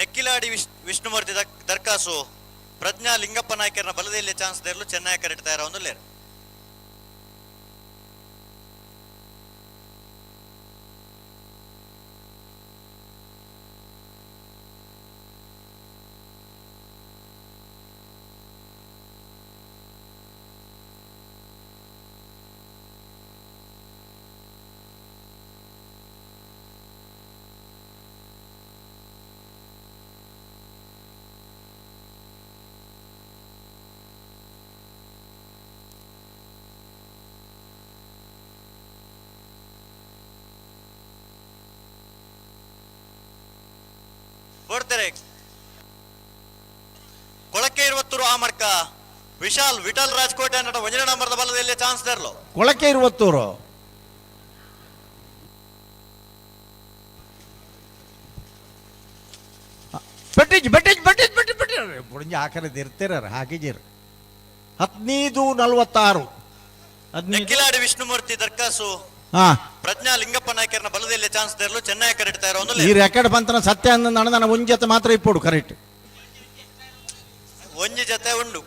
ನೆಕ್ಕಿಲಾಡಿ ವಿಷ್ಣುಮೂರ್ತಿ ದರ್ಕಾಸು ಪ್ರಜ್ಞಾ ಲಿಂಗಪ್ಪ ನಾಯ್ಕರ್ನ ಬಲದಲ್ಲಿ ಚಾನ್ಸ್ ತೆರಲು ಚೆನ್ನೈ ಕ್ಯಾರೆಟ್ ತಯಾರ ಒಂದು ಲೇರ್. ಕೊಳಕೆ 20 ಆಮರ್ಕ ವಿಶಾಲ್ ವಿಠಲ್ ರಾಜ್ಕೋಟೆ ಅನ್ನೋ 1 ನಂಬರ್ದ ಬಲದಲ್ಲಿ ಚಾನ್ಸ್ ತೆರಲು ಕೊಳಕೆ 20 ಬಟ್ಟಿಜ್ ಹಾಕರದು ಇರ್ತೀರ ಹಾಕಿಜೀರ್ 15:46 ನೆಕ್ಕಿಲಾಡಿ ವಿಷ್ಣುಮೂರ್ತಿ ದರ್ಕಾಸು ಪ್ರಜ್ಞಾ ಲಿಂಗಪ್ಪ ನಾಯ್ಕರ್ನ ಬಲದಲ್ಲಿ ಚಾನ್ಸ್ ತೆರಲು ಚೆನ್ನೈ ಕರೆಕ್ಟ್ ತಯಾರ ಒಂದು ಈ ರೆಕಾರ್ಡ್ ಬಂತನ ಸತ್ಯ ಅಂದ ನನ್ನ ಒಂದ್ ಜೊತೆ ಮಾತ್ರ ಇಪ್ಪೋಡು ಕರೆಕ್ಟ್ ಒಂಜಿ ಜೊತೆ ಉಂಡು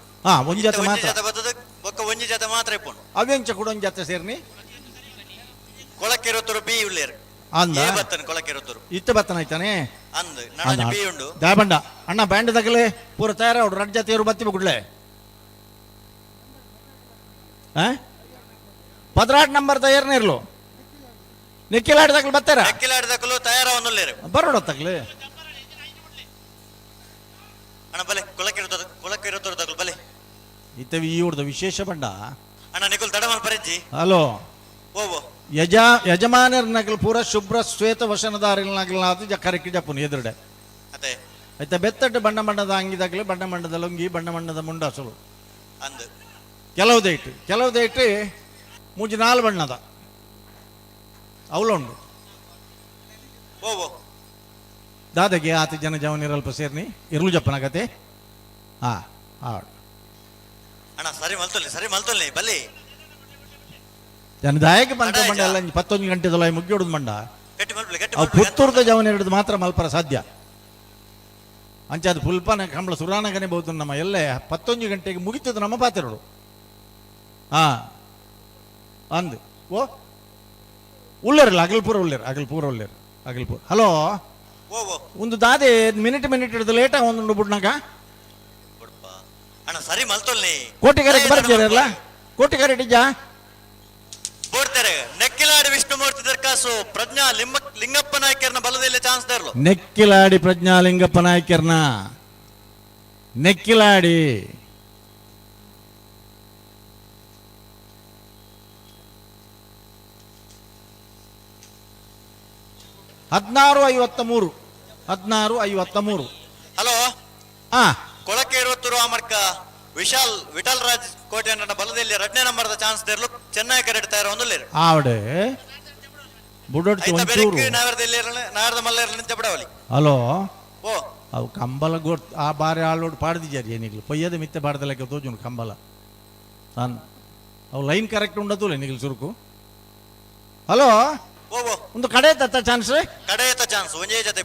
ಒಂದ್ ಜೊತೆ ಮಾತ್ರ ಬರ್ತದ ಒಕ್ಕ ಒಂಜಿ ಜೊತೆ ಮಾತ್ರ ಇಪ್ಪೋಡು ಅವೆಂಚ ಕೂಡ ಒಂದ್ ಜೊತೆ ಸೇರ್ನಿ ಕೊಳಕೆ 20 ಬಿ ಉಳ್ಳೇರು ಅಂದ ಬತ್ತನ ಕೊಳಕೆ 20 ಇತ್ತು ಬತ್ತನ ಐತಾನೆ ಅಂದ ನಡಜ ಬಿ ಉಂಡು ದಾಬಂಡ ಅಣ್ಣ ಬ್ಯಾಂಡ್ ತಗಲೆ ಪೂರ ತಯಾರ ಅವ್ರು ರಡ್ ಜೊತೆ ಇವರು ಬತ್ತಿ ಬಿಡ್ಲೆ 18 ನಂಬರ್ ತಯಾರನೇ ಇರ್ಲು ನೆಕ್ಕಿಲಾಡ್ದಾಗಲು ಬರ್ತಾರ ನೆಕ್ಕಿಲಾಡ್ದಾಗಲು ತಯಾರ ಒಂದುಲ್ಲೇರು ಬರೋಡ ತಗಲೆ ಅಣ್ಣ ಬಲೆ ಕೊಳಕೆ 20 ತಗಲು ಬಲೆ ಇತ್ತವಿ ಈ ಹುಡ್ದ ವಿಶೇಷ ಬಂಡ ಅಣ್ಣ ನಿಕುಲ್ ತಡಮಲ್ ಪರಿಜ್ಜಿ ಹಲೋ ಓವೋ ಯಜಮಾನರ ನಗಲು ಪೂರ ಶುಭ್ರ ಶ್ವೇತ ವಶನದಾರಿನಗಲ ಅದು ಕರೆಕ್ಟ್ ಜಪ್ಪುನು ಎದುರುಡೆ ಅದೇ ಆಯ್ತಾ ಬೆತ್ತಟ್ಟು ಬಣ್ಣ ಬಣ್ಣದ ಅಂಗಿದಾಗಲಿ ಬಣ್ಣ ಬಣ್ಣದ ಲುಂಗಿ ಬಣ್ಣ ಬಣ್ಣದ ಮುಂಡಾಸಲು ಅಂದು ಕೆಲವುದೈಟ್ ಮೂಜಿ 4 ಬಣ್ಣದ ಅವಳುಂಡು ಓವೋ ದಾದಗೆ ಆತ ಜನ ಜವನಿರಲ್ಪ ಸೇರ್ನಿ ಇರ್ಲು ಜಪ್ಪನಾಗತ್ತೆ ಅಣ್ಣ ಸರಿ ಮಲ್ತೊಲ್ಲಿ ಬಲ್ಲಿ ಜನದಾಯಕ ಬಂದ ಮಂಡ ಎಲ್ಲ 11 ಗಂಟೆದಲ್ಲ ಮುಗ್ಗಿಯೋಡುದು ಮಂಡ ಅವು ಪುತ್ತೂರ್ದ ಜವನ ಹಿಡಿದು ಮಾತ್ರ ಮಲ್ಪರ ಸಾಧ್ಯ ಅಂಚೆ ಅದು ಫುಲ್ಪನ ಕಂಬಳ ಸುರಾನಗನೆ ಬಹುದು ನಮ್ಮ ಎಲ್ಲೇ 11 ಗಂಟೆಗೆ ಮುಗಿತದ ನಮ್ಮ ಪಾತ್ರೆಗಳು ಅಂದು ಓ ಉಳ್ಳೇರಲ್ಲ ಅಗಲ್ಪುರ ಅಗಲ್ಪುರ ಹಲೋ ಒಂದು ದಾದೆ ಮಿನಿಟ್ ಹಿಡಿದು ಲೇಟಾಗಿ ಒಂದು ಬಿಡ್ನಾಗ ಅಣ್ಣ ಸರಿ ಮಲ್ತೊಲ್ಲಿ ಕೋಟಿಗಾರಕ್ಕೆ ಬರ್ತೀರಲ್ಲ ಕೋಟಿಗಾರ ಇಟ್ಟಿದ್ಯಾ ಬೋಡ್ತಾರೆ ನೆಕ್ಕಿಲಾಡಿ ವಿಷ್ಣುಮೂರ್ತಿ ದರ್ಕಾಸು ಪ್ರಜ್ಞಾ ಲಿಂಗಪ್ಪ ನಾಯ್ಕರ್ನ ಬಲದಲ್ಲಿ ಚಾನ್ಸ್ ದೇರ್ಲು ನೆಕ್ಕಿಲಾಡಿ ಪ್ರಜ್ಞಾ ಲಿಂಗಪ್ಪ ನಾಯ್ಕರ್ನ ನೆಕ್ಕಿಲಾಡಿ ಹದಿನಾರು 53 ಹಲೋ ಹಾ ಕೊಳಕ್ಕೆ 20 ರೂಪಾಯಿ ಮರ್ಕ ವಿಶಾಲ್ ವಿಠಲ್ ರಾಜ್ ಕೋಟೆ ಬಲದಲ್ಲಿ 2ನೇ ನಂಬರ್ದ ಚಾನ್ಸ್ ದೇರ್ಲು ಚೆನ್ನೈ ಕರೆಡ್ತಾ ಇರೋ ಒಂದು ಆವಡೆ ಬುಡೊಟ್ಟು ಒಂಚೂರು ನಾರದ ಮಲ್ಲ ನಿಂತ ಬಿಡವಲಿ ಹಲೋ ಓ ಅವು ಕಂಬಲ ಗೊತ್ತು ಆ ಬಾರಿ ಆಳೋಡು ಪಾಡ್ದಿದ್ದಾರೆ ಏನಿಗ್ಲು ಪೊಯ್ಯದ ಮಿತ್ತೆ ಪಾಡ್ದಲಕ್ಕೆ ತೋಜುನು ಕಂಬಲ ನಾನು ಅವು ಲೈನ್ ಕರೆಕ್ಟ್ ఉండదు ನಿಗಿಲ್ ಸುರುಕು ಹಲೋ ಓ ಒಂದು ಕಡೆ ತತ್ತ ಚಾನ್ಸ್ ಕಡೆಯತ ಚಾನ್ಸ್ ಒಂಜೇ ಜತೆ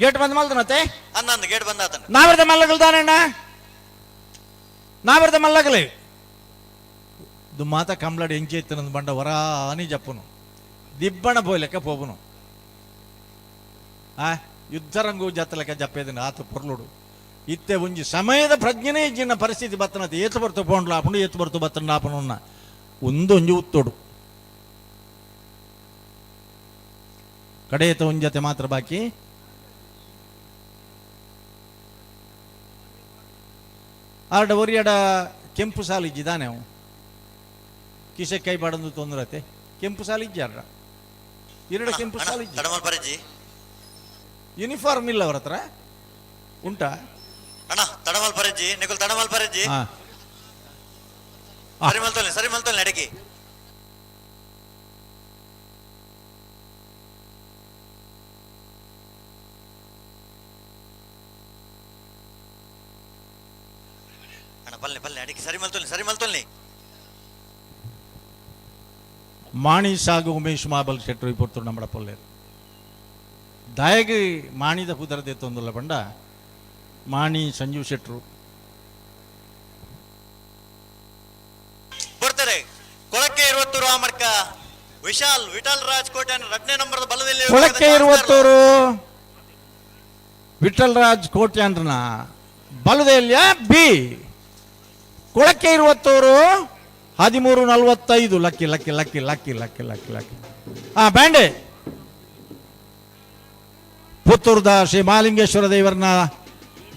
ಗೇಟ್ ಬಂದ್ ಮಲ್ದನತ್ತೆ ಅನ್ನಂದು ಗೇಟ್ ಬಂದಾತನ ನಾವರ್ದ ಮಲ್ಲಗಲ್ದಾನಣ್ಣ ನಾವರ್ದ ಮಲ್ಲಗಲೆ ಇದು ಮಾತ ಕಂಬ್ಲಾಡಿ ಎಂಚೆ ಇತ್ತನಂದು ಬಂಡ ವರಾನಿ ಜಪ್ಪನು ದಿಬ್ಬಣ ಪೋಯ್ಲೆಕ್ಕ ಪೋಬುನು ಯುದ್ಧರಂಗು ಜತ್ತಲೆಕ್ಕ ಜಪ್ಪೇದನ ಆತ ಪೊರ್ಲುಡು ಇತ್ತೆ ಒಂಜಿ ಸಮಯದ ಪ್ರಜ್ಞೆನೇ ಇಜ್ಜಿನ ಪರಿಸ್ಥಿತಿ ಬತ್ತನತೆ ಏತು ಬರ್ತು ಪೋಂಡ್ಲ ಆಪುಂಡು ಏತು ಬರ್ತು ಬತ್ತನ ಆಪನುನ್ನ ಒಂದೊಂಜಿ ಉತ್ತೋಡು ಕಡೆಯತ ಒಂಜತೆ ಮಾತ್ರ ಬಾಕಿ ಆರ್ಡ ಒರಿಯಡ ಕೆಂಪು ಸಾಲಿಜ್ಜಿದಾನೆ ಅವು ಕಿಸೆ ಕೈ ಬಾಡಂದು ತೊಂದ್ರತೆ ಕೆಂಪು ಸಾಲಿಜ್ಜಾರ ಎರಡು ಕೆಂಪು ಸಾಲಿಜ್ಜಿ ಯೂನಿಫಾರ್ಮ್ ಇಲ್ಲ ಅವ್ರ ಹತ್ರ ಉಂಟಾ ಅಣ್ಣ ತಡಮಲ್ ಪರಜ್ಜಿ ನಿಕುಲ್ ತಡಮಲ್ ಪರಜ್ಜಿ ಸರಿ ಮಲ್ತೋಲ್ ನಡಕಿ ಬಲ್ಲೆ ಅಡಿಕೆ ಸರಿ ಮಲ್ತೊಲ್ಲಿ ಮಾಣಿ ಸಾಗು ಉಮೇಶ್ ಮಾಬಲ್ ಶೆಟ್ರು ಇಪ್ಪತ್ತು ನಮ್ಮಡ ಪೊಲ್ಲೇರು ದಯಗೆ ಮಾಣಿದ ಕುದರದೆ ತೊಂದಲ್ಲ ಬಂಡ ಮಾಣಿ ಸಂಜೀವ್ ಶೆಟ್ರು ಬರ್ತಾರೆ ಕೊಳಕ್ಕೆ 20 ರೂಪಾಯಿ ಮರ್ಕ ವಿಶಾಲ್ ವಿಠಲ್ ರಾಜ್ ಕೋಟೆ 2ನೇ ನಂಬರ್ದ ಬಲದಲ್ಲಿ ಕೊಳಕ್ಕೆ 20 ವಿಠಲ್ ರಾಜ್ ಕೋಟೆ ಅಂದ್ರನ ಬಲದೆಲ್ಯ ಬಿ ಕೊಳಕ್ಕೆ 20 13:45 ಲಕ್ಕಿ ಬ್ಯಾಂಡೆ ಪುತ್ತೂರ್ದ ಶ್ರೀ ಮಹಾಲಿಂಗೇಶ್ವರ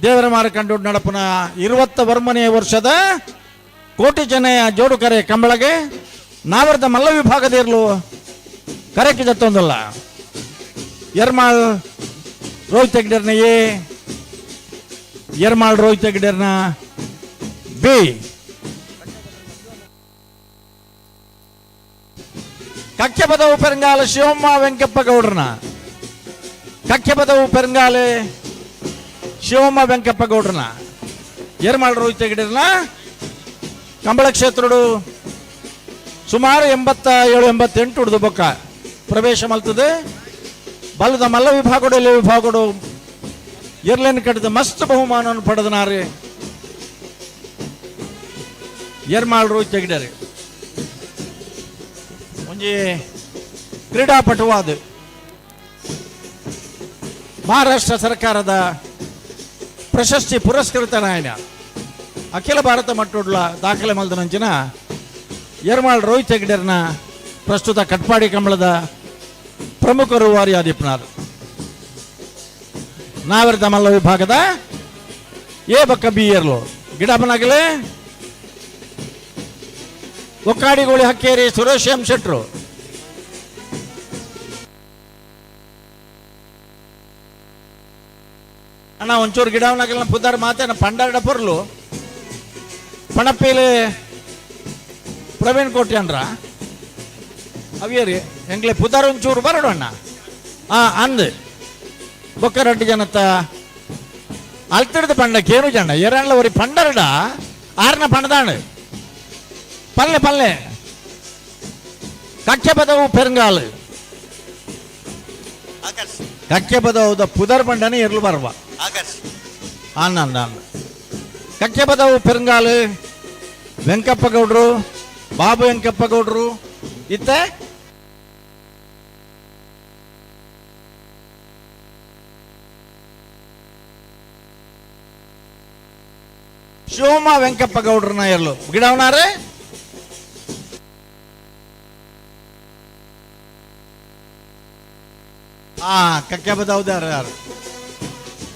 ದೇವರ ಮಾರಕಂಡು ನಡಪನ 21 ವರ್ಷದ ಕೋಟಿ ಜನೆಯ ಜೋಡು ಕರೆ ಕಂಬಳಗೆ ನಾವರ್ದ ಮಲ್ಲ ವಿಭಾಗದಿರ್ಲು ಕರೆಕ್ಕೆ ಜತ್ತೊಂದಲ್ಲ ಎರ್ಮಾಳ್ ರೋಹಿತ್ ಹೆಗ್ಡೆರ್ನ ಎ ಎರ್ಮಾಳ್ ರೋಹಿತ್ ಹೆಗ್ಡೆರ್ನ ಬಿ ಕಕ್ಕೆಪದವು ಪೆರಂಗಾಲ ಶಿವಮ್ಮ ವೆಂಕಪ್ಪ ಗೌಡ್ರನ ಕಕ್ಕೆಪದವು ಪೆರಂಗಾಲೆ ಶಿವಮ್ಮ ವೆಂಕಪ್ಪ ಗೌಡ್ರನ ಏರ್ಮಾಳ್ ರೋಹಿತ್ ಹೆಗ್ಡೆರ್ನ ಕಂಬಳ ಕ್ಷೇತ್ರಡು ಸುಮಾರು 87-88 ಹುಡ್ದು ಬೊಕ್ಕ ಪ್ರವೇಶ ಮಲ್ತದೆ ಬಲ್ಲದ ಮಲ್ಲ ವಿಭಾಗಡು ಎರ್ಲೆನ್ ಕಟ್ಟಿದ ಮಸ್ತ್ ಬಹುಮಾನವನ್ನು ಪಡೆದನಾರೆ ಏರ್ಮಾಳ್ ರೋಹಿತ್ ಹೆಗ್ಡೆರ್ ಒಂಜಿ ಕ್ರೀಡಾಪಟುವಾದ ಮಹಾರಾಷ್ಟ್ರ ಸರ್ಕಾರದ ಪ್ರಶಸ್ತಿ ಪುರಸ್ಕೃತನಾಯನ ಅಖಿಲ ಭಾರತ ಮಟ್ಟುಡ್ಲ ದಾಖಲೆ ಮಲ್ದನಂಚಿನ ಏರ್ಮಾಳ್ ರೋಹಿತ್ ಹೆಗ್ಡೆರ್ನ ಪ್ರಸ್ತುತ ಕಟ್ಪಾಡಿ ಕಂಬಳದ ಪ್ರಮುಖ ರೂವಾರಿ ಆದಿಪ್ನಾರ್ ನಾವರ್ದ ಮಲ್ಲ ವಿಭಾಗದ ಎ ಬಕ್ಕ ಬಿ ಏರ್ಲು ಗಿಡಪನಾಗಲೇ ಒಕ್ಕಾಡಿಗೋಳಿ ಹಕ್ಕೇರಿ ಸುರೇಶ್ ಎಂ ಶೆಟ್ರು ಅಣ್ಣ ಒಂಚೂರು ಗಿಡವನಾಗಲ್ಲ ಪುದಾರ್ ಮಾತೇನ ಪಂಡಾಡ ಪೊರ್ಲು ಪಣಪ್ಪೇಲಿ ಪ್ರವೀಣ್ ಕೋಟಿ ಅಂದ್ರ ಅವಿಯರಿ ಎಂಗ್ಲೆ ಪುದಾರ್ ಒಂಚೂರು ಬರಡು ಅಣ್ಣ ಅಂದ್ ಬೊಕ್ಕ 2 ಜನತ್ತ ಅಲ್ತಿಡ್ದ ಪಂಡಕ್ಕೇನು ಜಣ್ಣ ಏರಣ್ಣ ಒರಿ ಪಂಡರಡ 6ನ ಪಂಡದಾಣ ಪಲ್ಲೆ ಕಕ್ಕೆಪದವು ಪೆರಂಗಾಲ್ ಕಕ್ಕೆಪದವು ಪುದರ್ ಪಂಡನೆ ಇರ್ಲು ಬರುವ ಅನ್ನ ಕಕ್ಕೆಪದವು ಪೆರಂಗಾಲ್ ವೆಂಕಪ್ಪ ಗೌಡ್ರು ಬಾಬು ವೆಂಕಪ್ಪ ಗೌಡ್ರು ಇತ್ತೆ ಶಿವಮ್ಮ ವೆಂಕಪ್ಪ ಗೌಡ್ರನ ಇರ್ಲು ಗಿಡವನಾರೆ ಕಕ್ಕೆ ಬದಾವ್ ಯಾರು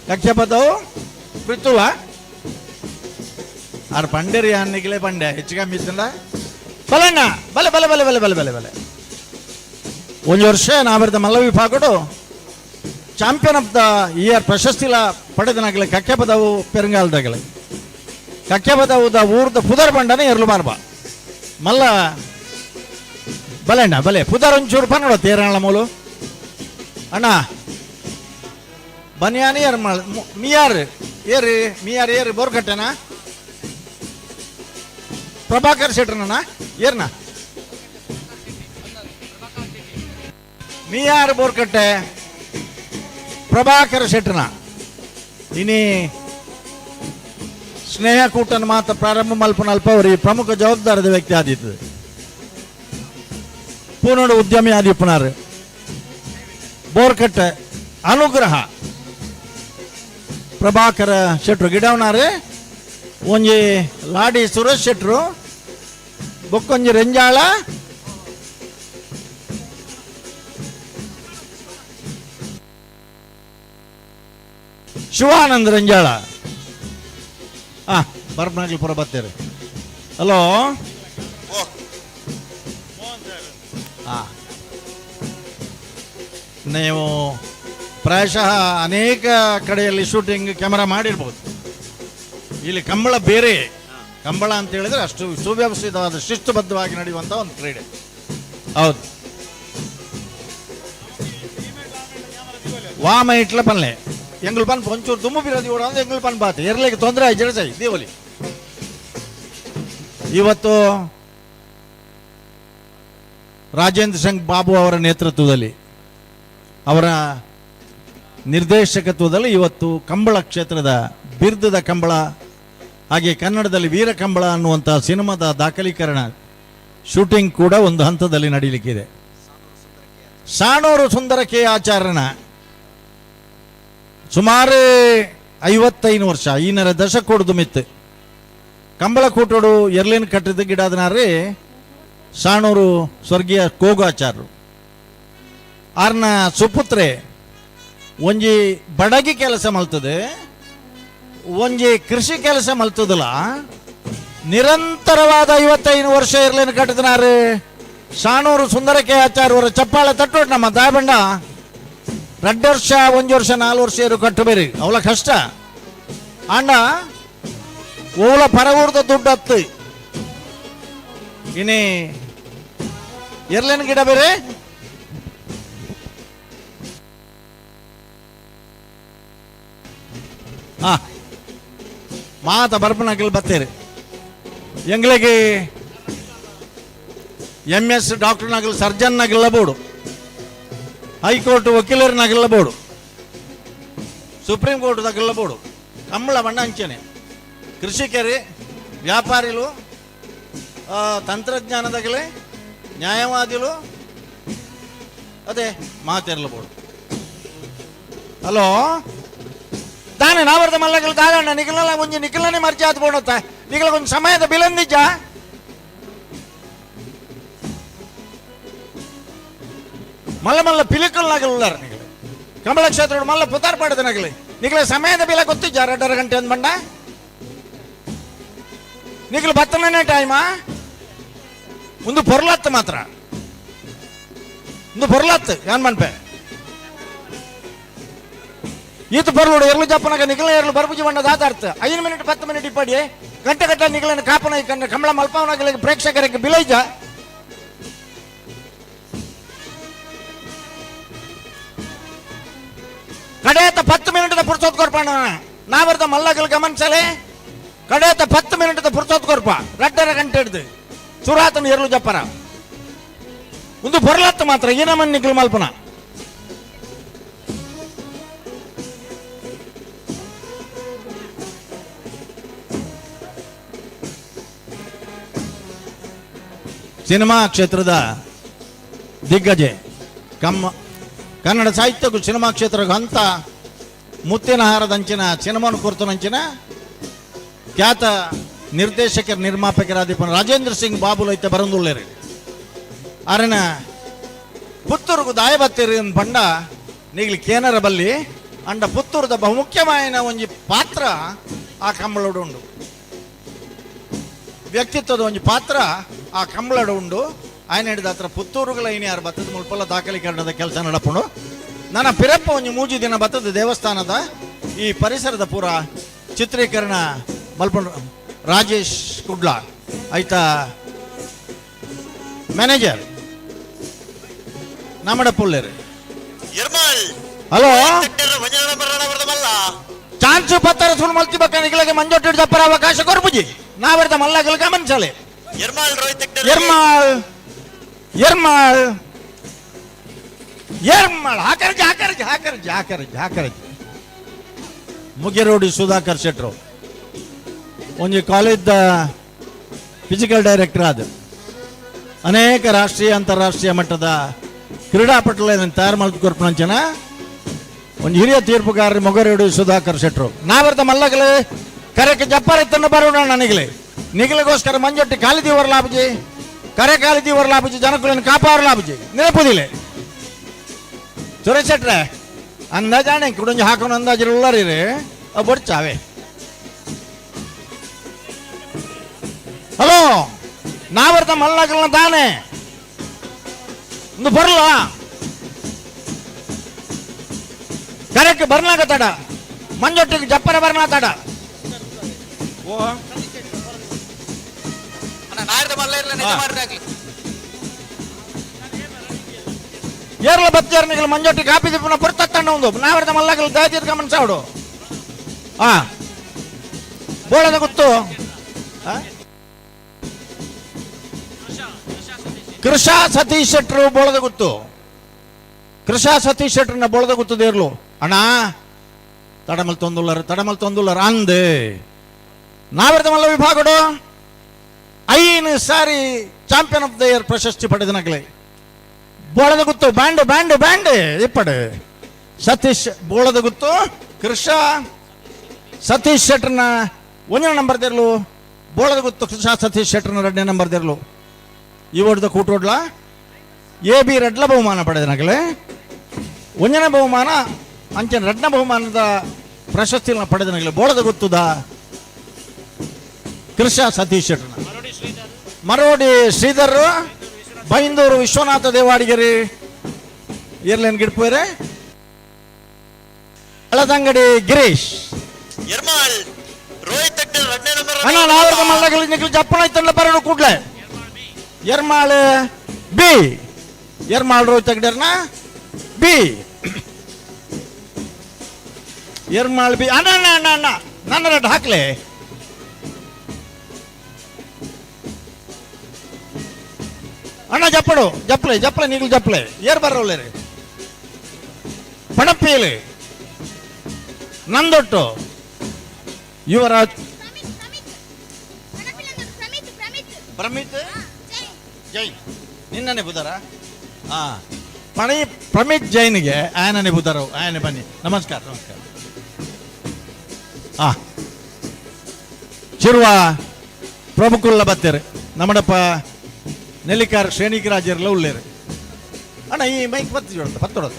ಕಕ್ಕೆ ಬದಾವ್ ಪೃಥುವ ಆರು ಪಂಡೇರಿ ಅನ್ನಿಗಲೇ ಪಂಡೆ ಹೆಚ್ಚು ಕಮ್ಮಿ ಇತ್ತಲ್ಲ ಬಲಣ್ಣ ಬಲೆ ಬಲೆ ಬಲೆ ಬಲೆ ಬಲೆ ಬಲೆ ಬಲೆ ಒಂದು ವರ್ಷ ನಾವಿರ್ದ ಮಲ್ಲ ವಿಭಾಗಡು ಚಾಂಪಿಯನ್ ಆಫ್ ದ ಇಯರ್ ಪ್ರಶಸ್ತಿಲ ಪಡೆದನಾಗಲಿ ಕಕ್ಕೆ ಬದಾವು ಪೆರಂಗಾಲದಾಗಲಿ ಕಕ್ಕೆ ಬದಾವುದ ಊರ್ದ ಪುದರ್ ಬಂಡನೆ ಇರಲು ಬಾರ್ಬ ಮಲ್ಲ ಬಲೆಣ್ಣ ಬಲೆ ಪುದರ್ ಒಂಚೂರು ಪನ್ನಡ ತೇರಣ ಮೂಲು ಅಣ್ಣ ಬನ್ಯಾನಿ ಯಾರು ಮಿಯಾರ್ ಏರಿ ಮಿಯಾರ್ ಏರಿ ಬೋರ್ಕಟ್ಟೆನಾ ಪ್ರಭಾಕರ್ ಶೆಟ್ರನ ಏರ್ನಾ ಮಿಯಾರ್ ಬೋರ್ಕಟ್ಟೆ ಪ್ರಭಾಕರ್ ಶೆಟ್ರನ ಇನಿ ಸ್ನೇಹಕೂಟನ ಮಾತ್ರ ಪ್ರಾರಂಭ ಮಲ್ಪನಲ್ಪ ಅವರಿಗೆ ಪ್ರಮುಖ ಜವಾಬ್ದಾರದ ವ್ಯಕ್ತಿ ಆದಿತ್ತು ಪೂರ್ಣ ಉದ್ಯಮಿ ಆದಿಪ್ಪನಾರು ಬೋರ್ಕಟ್ಟೆ ಅನುಗ್ರಹ ಪ್ರಭಾಕರ ಶೆಟ್ರು ಗಿಡವನಾರು ಒಂಜಿ ಲಾಡಿ ಸುರೇಶ್ ಶೆಟ್ರು ಬೊಕ್ಕೊಂಜಿ ರೆಂಜಾಳ ಶಿವಾನಂದ್ ರೆಂಜಾಳ ಬರ್ಬನಾಗ್ಲಿ ಪುರ ಬರ್ತೇವೆ ಹಲೋ ನೀವು ಪ್ರಾಯಶಃ ಅನೇಕ ಕಡೆಯಲ್ಲಿ ಶೂಟಿಂಗ್ ಕ್ಯಾಮರಾ ಮಾಡಿರ್ಬೋದು. ಇಲ್ಲಿ ಕಂಬಳ ಬೇರೆ, ಕಂಬಳ ಅಂತ ಹೇಳಿದ್ರೆ ಅಷ್ಟು ಸುವ್ಯವಸ್ಥಿತವಾದ ಶಿಸ್ತುಬದ್ಧವಾಗಿ ನಡೆಯುವಂಥ ಒಂದು ಕ್ರೀಡೆ. ಹೌದು, ವಾಮ ಇಟ್ಲ ಪನ್ಲೆ ಎಂಗ್ಳು ಪನ್ ಒಂಚೂರು ತುಂಬ ಬಿರೋದಿ ಓಡ ಎಂಗ್ಳು ಪನ್ ಬಾತ್ ಎರ್ಲಿಕ್ಕೆ ತೊಂದರೆ ಆಯ್ತು ಜಡಸೈ ದೇವಲಿ. ಇವತ್ತು ರಾಜೇಂದ್ರ ಸಿಂಗ್ ಬಾಬು ಅವರ ನೇತೃತ್ವದಲ್ಲಿ, ಅವರ ನಿರ್ದೇಶಕತ್ವದಲ್ಲಿ ಇವತ್ತು ಕಂಬಳ ಕ್ಷೇತ್ರದ ಬಿರ್ದದ ಕಂಬಳ, ಹಾಗೆ ಕನ್ನಡದಲ್ಲಿ ವೀರ ಕಂಬಳ ಅನ್ನುವಂಥ ಸಿನಿಮಾದ ದಾಖಲೀಕರಣ ಶೂಟಿಂಗ್ ಕೂಡ ಒಂದು ಹಂತದಲ್ಲಿ ನಡೀಲಿಕ್ಕಿದೆ. ಸಾಣೂರು ಸುಂದರ ಕೆ ಆಚಾರ್ಯನ ಸುಮಾರು 55 ವರ್ಷ ಈನರ ದಶಕೋಡ್ದು ಮಿತ್ತು ಕಂಬಳ ಕೂಟೋಡು ಎರ್ಲಿನ ಕಟ್ಟಿದ ಗಿಡದನಾರೇ ಸಾಣೂರು ಸ್ವರ್ಗೀಯ ಕೋಗಾಚಾರ್ಯರು ಆರ್ನ ಸುಪುತ್ರೆ ಒಂಜಿ ಬಡಗಿ ಕೆಲಸ ಮಲ್ತದೆ, ಒಂಜಿ ಕೃಷಿ ಕೆಲಸ ಮಲ್ತದಲ್ಲ. ನಿರಂತರವಾದ 55 ವರ್ಷ ಇರ್ಲೇನು ಕಟ್ಟಿದನಾರು ಸಾಣೂರು ಸುಂದರ ಕೆ ಆಚಾರ್ಯವರ ಚಪ್ಪಾಳೆ ತಟ್ಟೋಡು ನಮ್ಮ ದಾಯಬಂಡ 2 ವರ್ಷ 1 ವರ್ಷ 4 ವರ್ಷ ಇರು ಕಟ್ಟಬೇರಿ ಅವಳ ಕಷ್ಟ ಅಣ್ಣ ಓಲ ಪರವೂರ್ದ ದುಡ್ಡು ಹತ್ತು ಇನ್ನೇ ಎರ್ಲೇನು ಗಿಡ ಬೇರೆ ಮಾತ ಬರ್ಪನಗಲ್ ಬತ್ತೇರಿ ಎಂಗ್ಳಿಗೆ MS ಡಾಕ್ಟರ್ ನಗಲ್ ಸರ್ಜನ್ ನಗಲ್ಲಬೋಡು, ಹೈಕೋರ್ಟ್ ವಕೀಲರು ನಗಲ್ಲಬೋಡು, ಸುಪ್ರೀಂ ಕೋರ್ಟ್ ತಗಲ್ಲಬೋಡು. ಕಂಬಳ ಬಣ್ಣ ಹಂಚನೆ ಕೃಷಿಕರಿ, ವ್ಯಾಪಾರಿಗಳು, ತಂತ್ರಜ್ಞಾನದಾಗಲಿ, ನ್ಯಾಯವಾದಿಗಳು, ಅದೇ ಮಾತಿರಲಬೋಡು. ಹಲೋ ತಾನೇ ನಾವರ್ದ ಮಲ್ಲಗಳು ತಾಗಣ್ಣ ನಿಖಲಲ್ಲ ಮುಂಜಿ ನಿಖಲನೆ ಮರ್ಜಿ ಆದ್ ಬೋಡತ್ತ ನಿಖಲ ಒಂದು ಸಮಯದ ಬಿಲಂದಿಜ್ಜ ಮಲ್ಲ ಮಲ್ಲ ಪಿಲಿಕಲ್ ನಗಲ್ಲಾರ ನಿಖಲ ಕಂಬಳ ಕ್ಷೇತ್ರ ಮಲ್ಲ ಪುತಾರ್ ಪಾಡದ ನಗಲಿ ನಿಖಲ ಸಮಯದ ಬಿಲ ಗೊತ್ತಿಜ್ಜ 2.5 ಗಂಟೆ ಅಂದ್ ಬಂಡ ನಿಖಲ ಬತ್ತನೇ ಟೈಮಾ ಒಂದು ಪೊರ್ಲತ್ತು ಮಾತ್ರ ಒಂದು ಪೊರ್ಲತ್ತು ಏನ್ ಮನ್ಪೆ ಈತ ಬರ್ಲೋಡು ಎರ್ಲು ಜಪ್ಪನಾಗ ನಿಖಲ ಎರ್ಲು ಬರ್ಬುಜಿ ಬಣ್ಣ ದಾತಾರ್ಥ 5 ಮಿನಿಟ್ 10 ಮಿನಿಟ್ ಇಪ್ಪಡಿ ಗಂಟೆ ಗಂಟೆ ನಿಖಲನ ಕಾಪನ ಇಕ್ಕಂಡ ಕಂಬಳ ಮಲ್ಪವನಾಗಲಿಕ್ಕೆ ಪ್ರೇಕ್ಷಕರಿಗೆ ಬಿಲೈಜ ಕಡೆಯತ್ತ 10 ಮಿನಿಟ್ ಪುರ್ಸೋತ್ ಕೊರ್ಪಣ ನಾವರ್ದ ಮಲ್ಲಗಲ್ ಗಮನಿಸಲೆ ಕಡೆಯತ್ತ 10 ಮಿನಿಟ್ ಪುರ್ಸೋತ್ ಕೊರ್ಪ 2.5 ಗಂಟೆ ಹಿಡ್ದು ಸುರಾತನ ಎರ್ಲು ಜಪ್ಪರ ಒಂದು ಪೊರ್ಲತ್ತು ಮಾತ್ರ ಏನಮ್ಮನ್ ನಿಖಲ್ ಮಲ್ಪನ ಸಿನಿಮಾ ಕ್ಷೇತ್ರದ ದಿಗ್ಗಜೆ ಕನ್ನಡ ಸಾಹಿತ್ಯಕ್ಕೂ ಸಿನಿಮಾ ಕ್ಷೇತ್ರಕ್ಕೂ ಅಂತ ಮುತ್ತಿನ ಹಾರದಂಚಿನ ಸಿನಿಮಾನು ಕುರಿತಂಚಿನ ಖ್ಯಾತ ನಿರ್ದೇಶಕರ ನಿರ್ಮಾಪಕರಾದ ರಾಜೇಂದ್ರ ಸಿಂಗ್ ಬಾಬುಲು ಐತೆ ಬರಂದುಳ್ಳೇರಿ ಅರನ ಪುತ್ತೂರ್ಗು ದಾಯ ಬತ್ತೀರಿ ಅಂದ್ ಪಂಡ ನೀಗ್ಲಿಕ್ಕೇನರ ಬಲ್ಲಿ ಅಂಡ ಪುತ್ತೂರದ ಬಹುಮುಖ್ಯమైన ಒಂಜಿ ಪಾತ್ರ ಆ ಕಂಬಳಡು ಉಂಡು. ವ್ಯಕ್ತಿತ್ವದ ಒಂಜಿ ಪಾತ್ರ ಆ ಕಂಬಳಡು ಉಂಡು. ಆಯ್ನ ಹಿಡಿದ ಹತ್ರ ಪುತ್ತೂರುಗಳ ಯಾರು ಬತ್ತದ ಮುಲ್ಪಲ ದಾಖಲೀಕರಣದ ಕೆಲಸ ನಡಪುಂಡು. ನನ್ನ ಪಿರಪ್ಪ ಒಂಜಿ 3 ದಿನ ಬತ್ತದ ದೇವಸ್ಥಾನದ ಈ ಪರಿಸರದ ಪೂರ ಚಿತ್ರೀಕರಣ ಮಲ್ಪುಂಡು. ರಾಜೇಶ್ ಕುಡ್ಲ ಆಯ್ತಾ ಮ್ಯಾನೇಜರ್ ನಮ್ಮಡ ಪುಲ್ಲೇರು. ಹಲೋ ಚಾನ್ಸು ಪತ್ತರ ಸುಣ್ ಮಲ್ತಿ ಬಕ್ಕ ನಿಗಳಿಗೆ ಮಂಜೊಟ್ಟಿಡ್ ಜಪ್ಪರ ಅವಕಾಶ ಕೊರ್ಬುಜಿ ನಾವೆರ್ದ ಮಲ್ಲಗಲ್ ಗಮನಿಸಲೆ ಎರ್ಮಾಳ್ ಹಾಕರ್ಜಿ ಮುಗಿರೋಡಿ ಸುಧಾಕರ್ ಶೆಟ್ರು ಒಂಜಿ ಕಾಲೇಜ್ ಫಿಸಿಕಲ್ ಡೈರೆಕ್ಟರ್ ಆದ ಅನೇಕ ರಾಷ್ಟ್ರೀಯ ಅಂತಾರಾಷ್ಟ್ರೀಯ ಮಟ್ಟದ ಕ್ರೀಡಾಪಟುಗಳನ್ನು ತಯಾರು ಮಾಡಿದ ಕೊರ್ಪಣಂಚನ ಒಂದು ಹಿರಿಯ ತೀರ್ಪುಗಾರರು ಮೊಗರೇಡು ಸುಧಾಕರ್ ಶೆಟ್ರು ನಾವೆರ್ದ ಮಲ್ಲಗಲೆ ಕರೆಕ್ಕೆ ಜಪ್ಪಾರಿತ್ತನ್ನು ಬರೋಣ ನನಗಲೇ ನಿಗಲಿಗೋಸ್ಕರ ಮಂಜೊಟ್ಟಿ ಕಾಲಿದೀವರ್ ಲಾಭಜಿ ಕರೆ ಕಾಲಿದೀವರ್ ಲಾಭಜಿ ಜನಕುಲನ್ನು ಕಾಪಾರ ಲಾಭಜಿ ನೆನಪುದಿಲ್ಲ ಸುರೇಶ್ ಶೆಟ್ರೆ ಅಂದಾಜಾಣೆ ಕುಡಂಜಿ ಹಾಕೊಂಡು ಅಂದಾಜು ಉಳ್ಳಾರಿ ಬಡ್ಚಾವೆ. ಹಲೋ ನಾವೆರ್ದ ಮಲ್ಲಗಲ್ನ ತಾನೆ ಒಂದು ಬರಲ್ಲ ಕರೆಕ್ಟ್ ಬರ್ನಾಗ ತಡ ಮಂಜೊಟ್ಟಿಗೆ ಜಪ್ಪರ ಬರ್ನಾ ತಡ ಏರ್ಲ ಬತ್ತೇರ್ನಿಗಳು ಮಂಜೊಟ್ಟಿ ಕಾಪಿ ದಿಪ್ಪನ ಪುರ್ತಣ್ಣ ಒಂದು ನಾವೆರ್ದ ಮಲ್ಲಗಲ್ ದಯತೀರ್ ಗಮನಿಸಾಡು ಬೋಳದ ಗೊತ್ತು ಕೃಷಾ ಸತೀಶ್ ಶೆಟ್ರು ಬೋಳದ ಗೊತ್ತು ಕೃಷಾ ಸತೀಶ್ ಶೆಟ್ರನ್ನ ಬೋಳದ ಗೊತ್ತು ದೇರ್ಲು ಅಣ್ಣ ತಡಮಲ್ ತೊಂದುಲ್ಲರ್ ಅಂದೆ ನಾವೆರ್ದ ಮಲ್ಲ ವಿಭಾಗಡು 5 ಸಾರಿ ಚಾಂಪಿಯನ್ ಆಫ್ ದ ಇಯರ್ ಪ್ರಶಸ್ತಿ ಪಡೆದನಗಲೇ ಬೋಳದ ಗೊತ್ತು ಬ್ಯಾಂಡ್ ಇಪ್ಪಡು ಸತೀಶ್ ಬೋಳದ ಗೊತ್ತು ಕೃಷಾ ಸತೀಶ್ ಶೆಟ್ರನ್ನ 1ನೇ ನಂಬರ್ ದೇರ್ಲು ಬೋಳದ ಗೊತ್ತು ಕೃಷಾ ಸತೀಶ್ ಶೆಟ್ರನ್ನ 2ನೇ ನಂಬರ್ ದೇರ್ಲು ಇವಡ್ದ ಕೂಟೋಡ್ಲ AB ರಡ್ಲ ಬಹುಮಾನ ಪಡೆದನಗಲೇ 1ನೇ ಬಹುಮಾನ ಅಂಚೆ 2ನೇ ಬಹುಮಾನದ ಪ್ರಶಸ್ತಿಯನ್ನು ಪಡೆದನಗಲೇ ಬೋಳದ ಗೊತ್ತುದ ಕೃಷಾ ಸತೀಶ್ ಶೆಟ್ರನ್ನ ಮರೋಡಿ ಶ್ರೀಧರ್ ಬೈಂದೂರು ವಿಶ್ವನಾಥ ದೇವಾಡಿಗರಿ ಇರ್ಲೇನ್ ಗಿಡ್ಪೋರೆ ಹಳದಂಗಡಿ ಗಿರೀಶ್ ಅಣ್ಣ ನಾವೆರ್ದ ಮಲ್ಲಗಲ್ ನಿಖಿಲ್ ಜಪ್ಪಣ ಇತ್ತಲ್ಲ ಬರೋಡು ಕೂಡ್ಲೆ ಎರ್ಮಾಳ್ ಬಿ ಎರ್ಮಾಳ್ ರೋಹಿತ್ ಹೆಗ್ಡೆರ್ನ ಬಿ ಎರ್ಮಾಳ್ ಬಿ ಅಣ್ಣ ನನ್ನ ರೆಡ್ ಹಾಕ್ಲೆ ಅಣ್ಣ ಜಪ್ಪಳೆ ನೀಗ್ಲು ಜಪ್ಪಳೆ ಏರ್ ಬರ್ರವ್ಲೆ ರೀ ಪಡಪ್ಪಿಲಿ ನಂದೊಟ್ಟು ಯುವರಾಜ್ ಪ್ರಮಿತ್ ಜೈನ್ ನಿನ್ನನೆ ಬುಧಾರ ಪ್ರಮಿತ್ ಜೈನ್ಗೆ ಆಯನನೆ ಬುಧಾರ ಆಯನೆ ಬನ್ನಿ ನಮಸ್ಕಾರ ಚಿರುವ ಪ್ರಭುಕುಲ್ಲ ಬತ್ತೇರು ನಮ್ಮಡಪ್ಪ ನೆಲ್ಲಿಕಾರ್ ಶ್ರೇಣಿಕರಾಜರ್ಲ ಉಳ್ಳೇರು ಅಣ್ಣ ಈ ಮೈಕ್ ಪತ್ತೊಡತ್ತ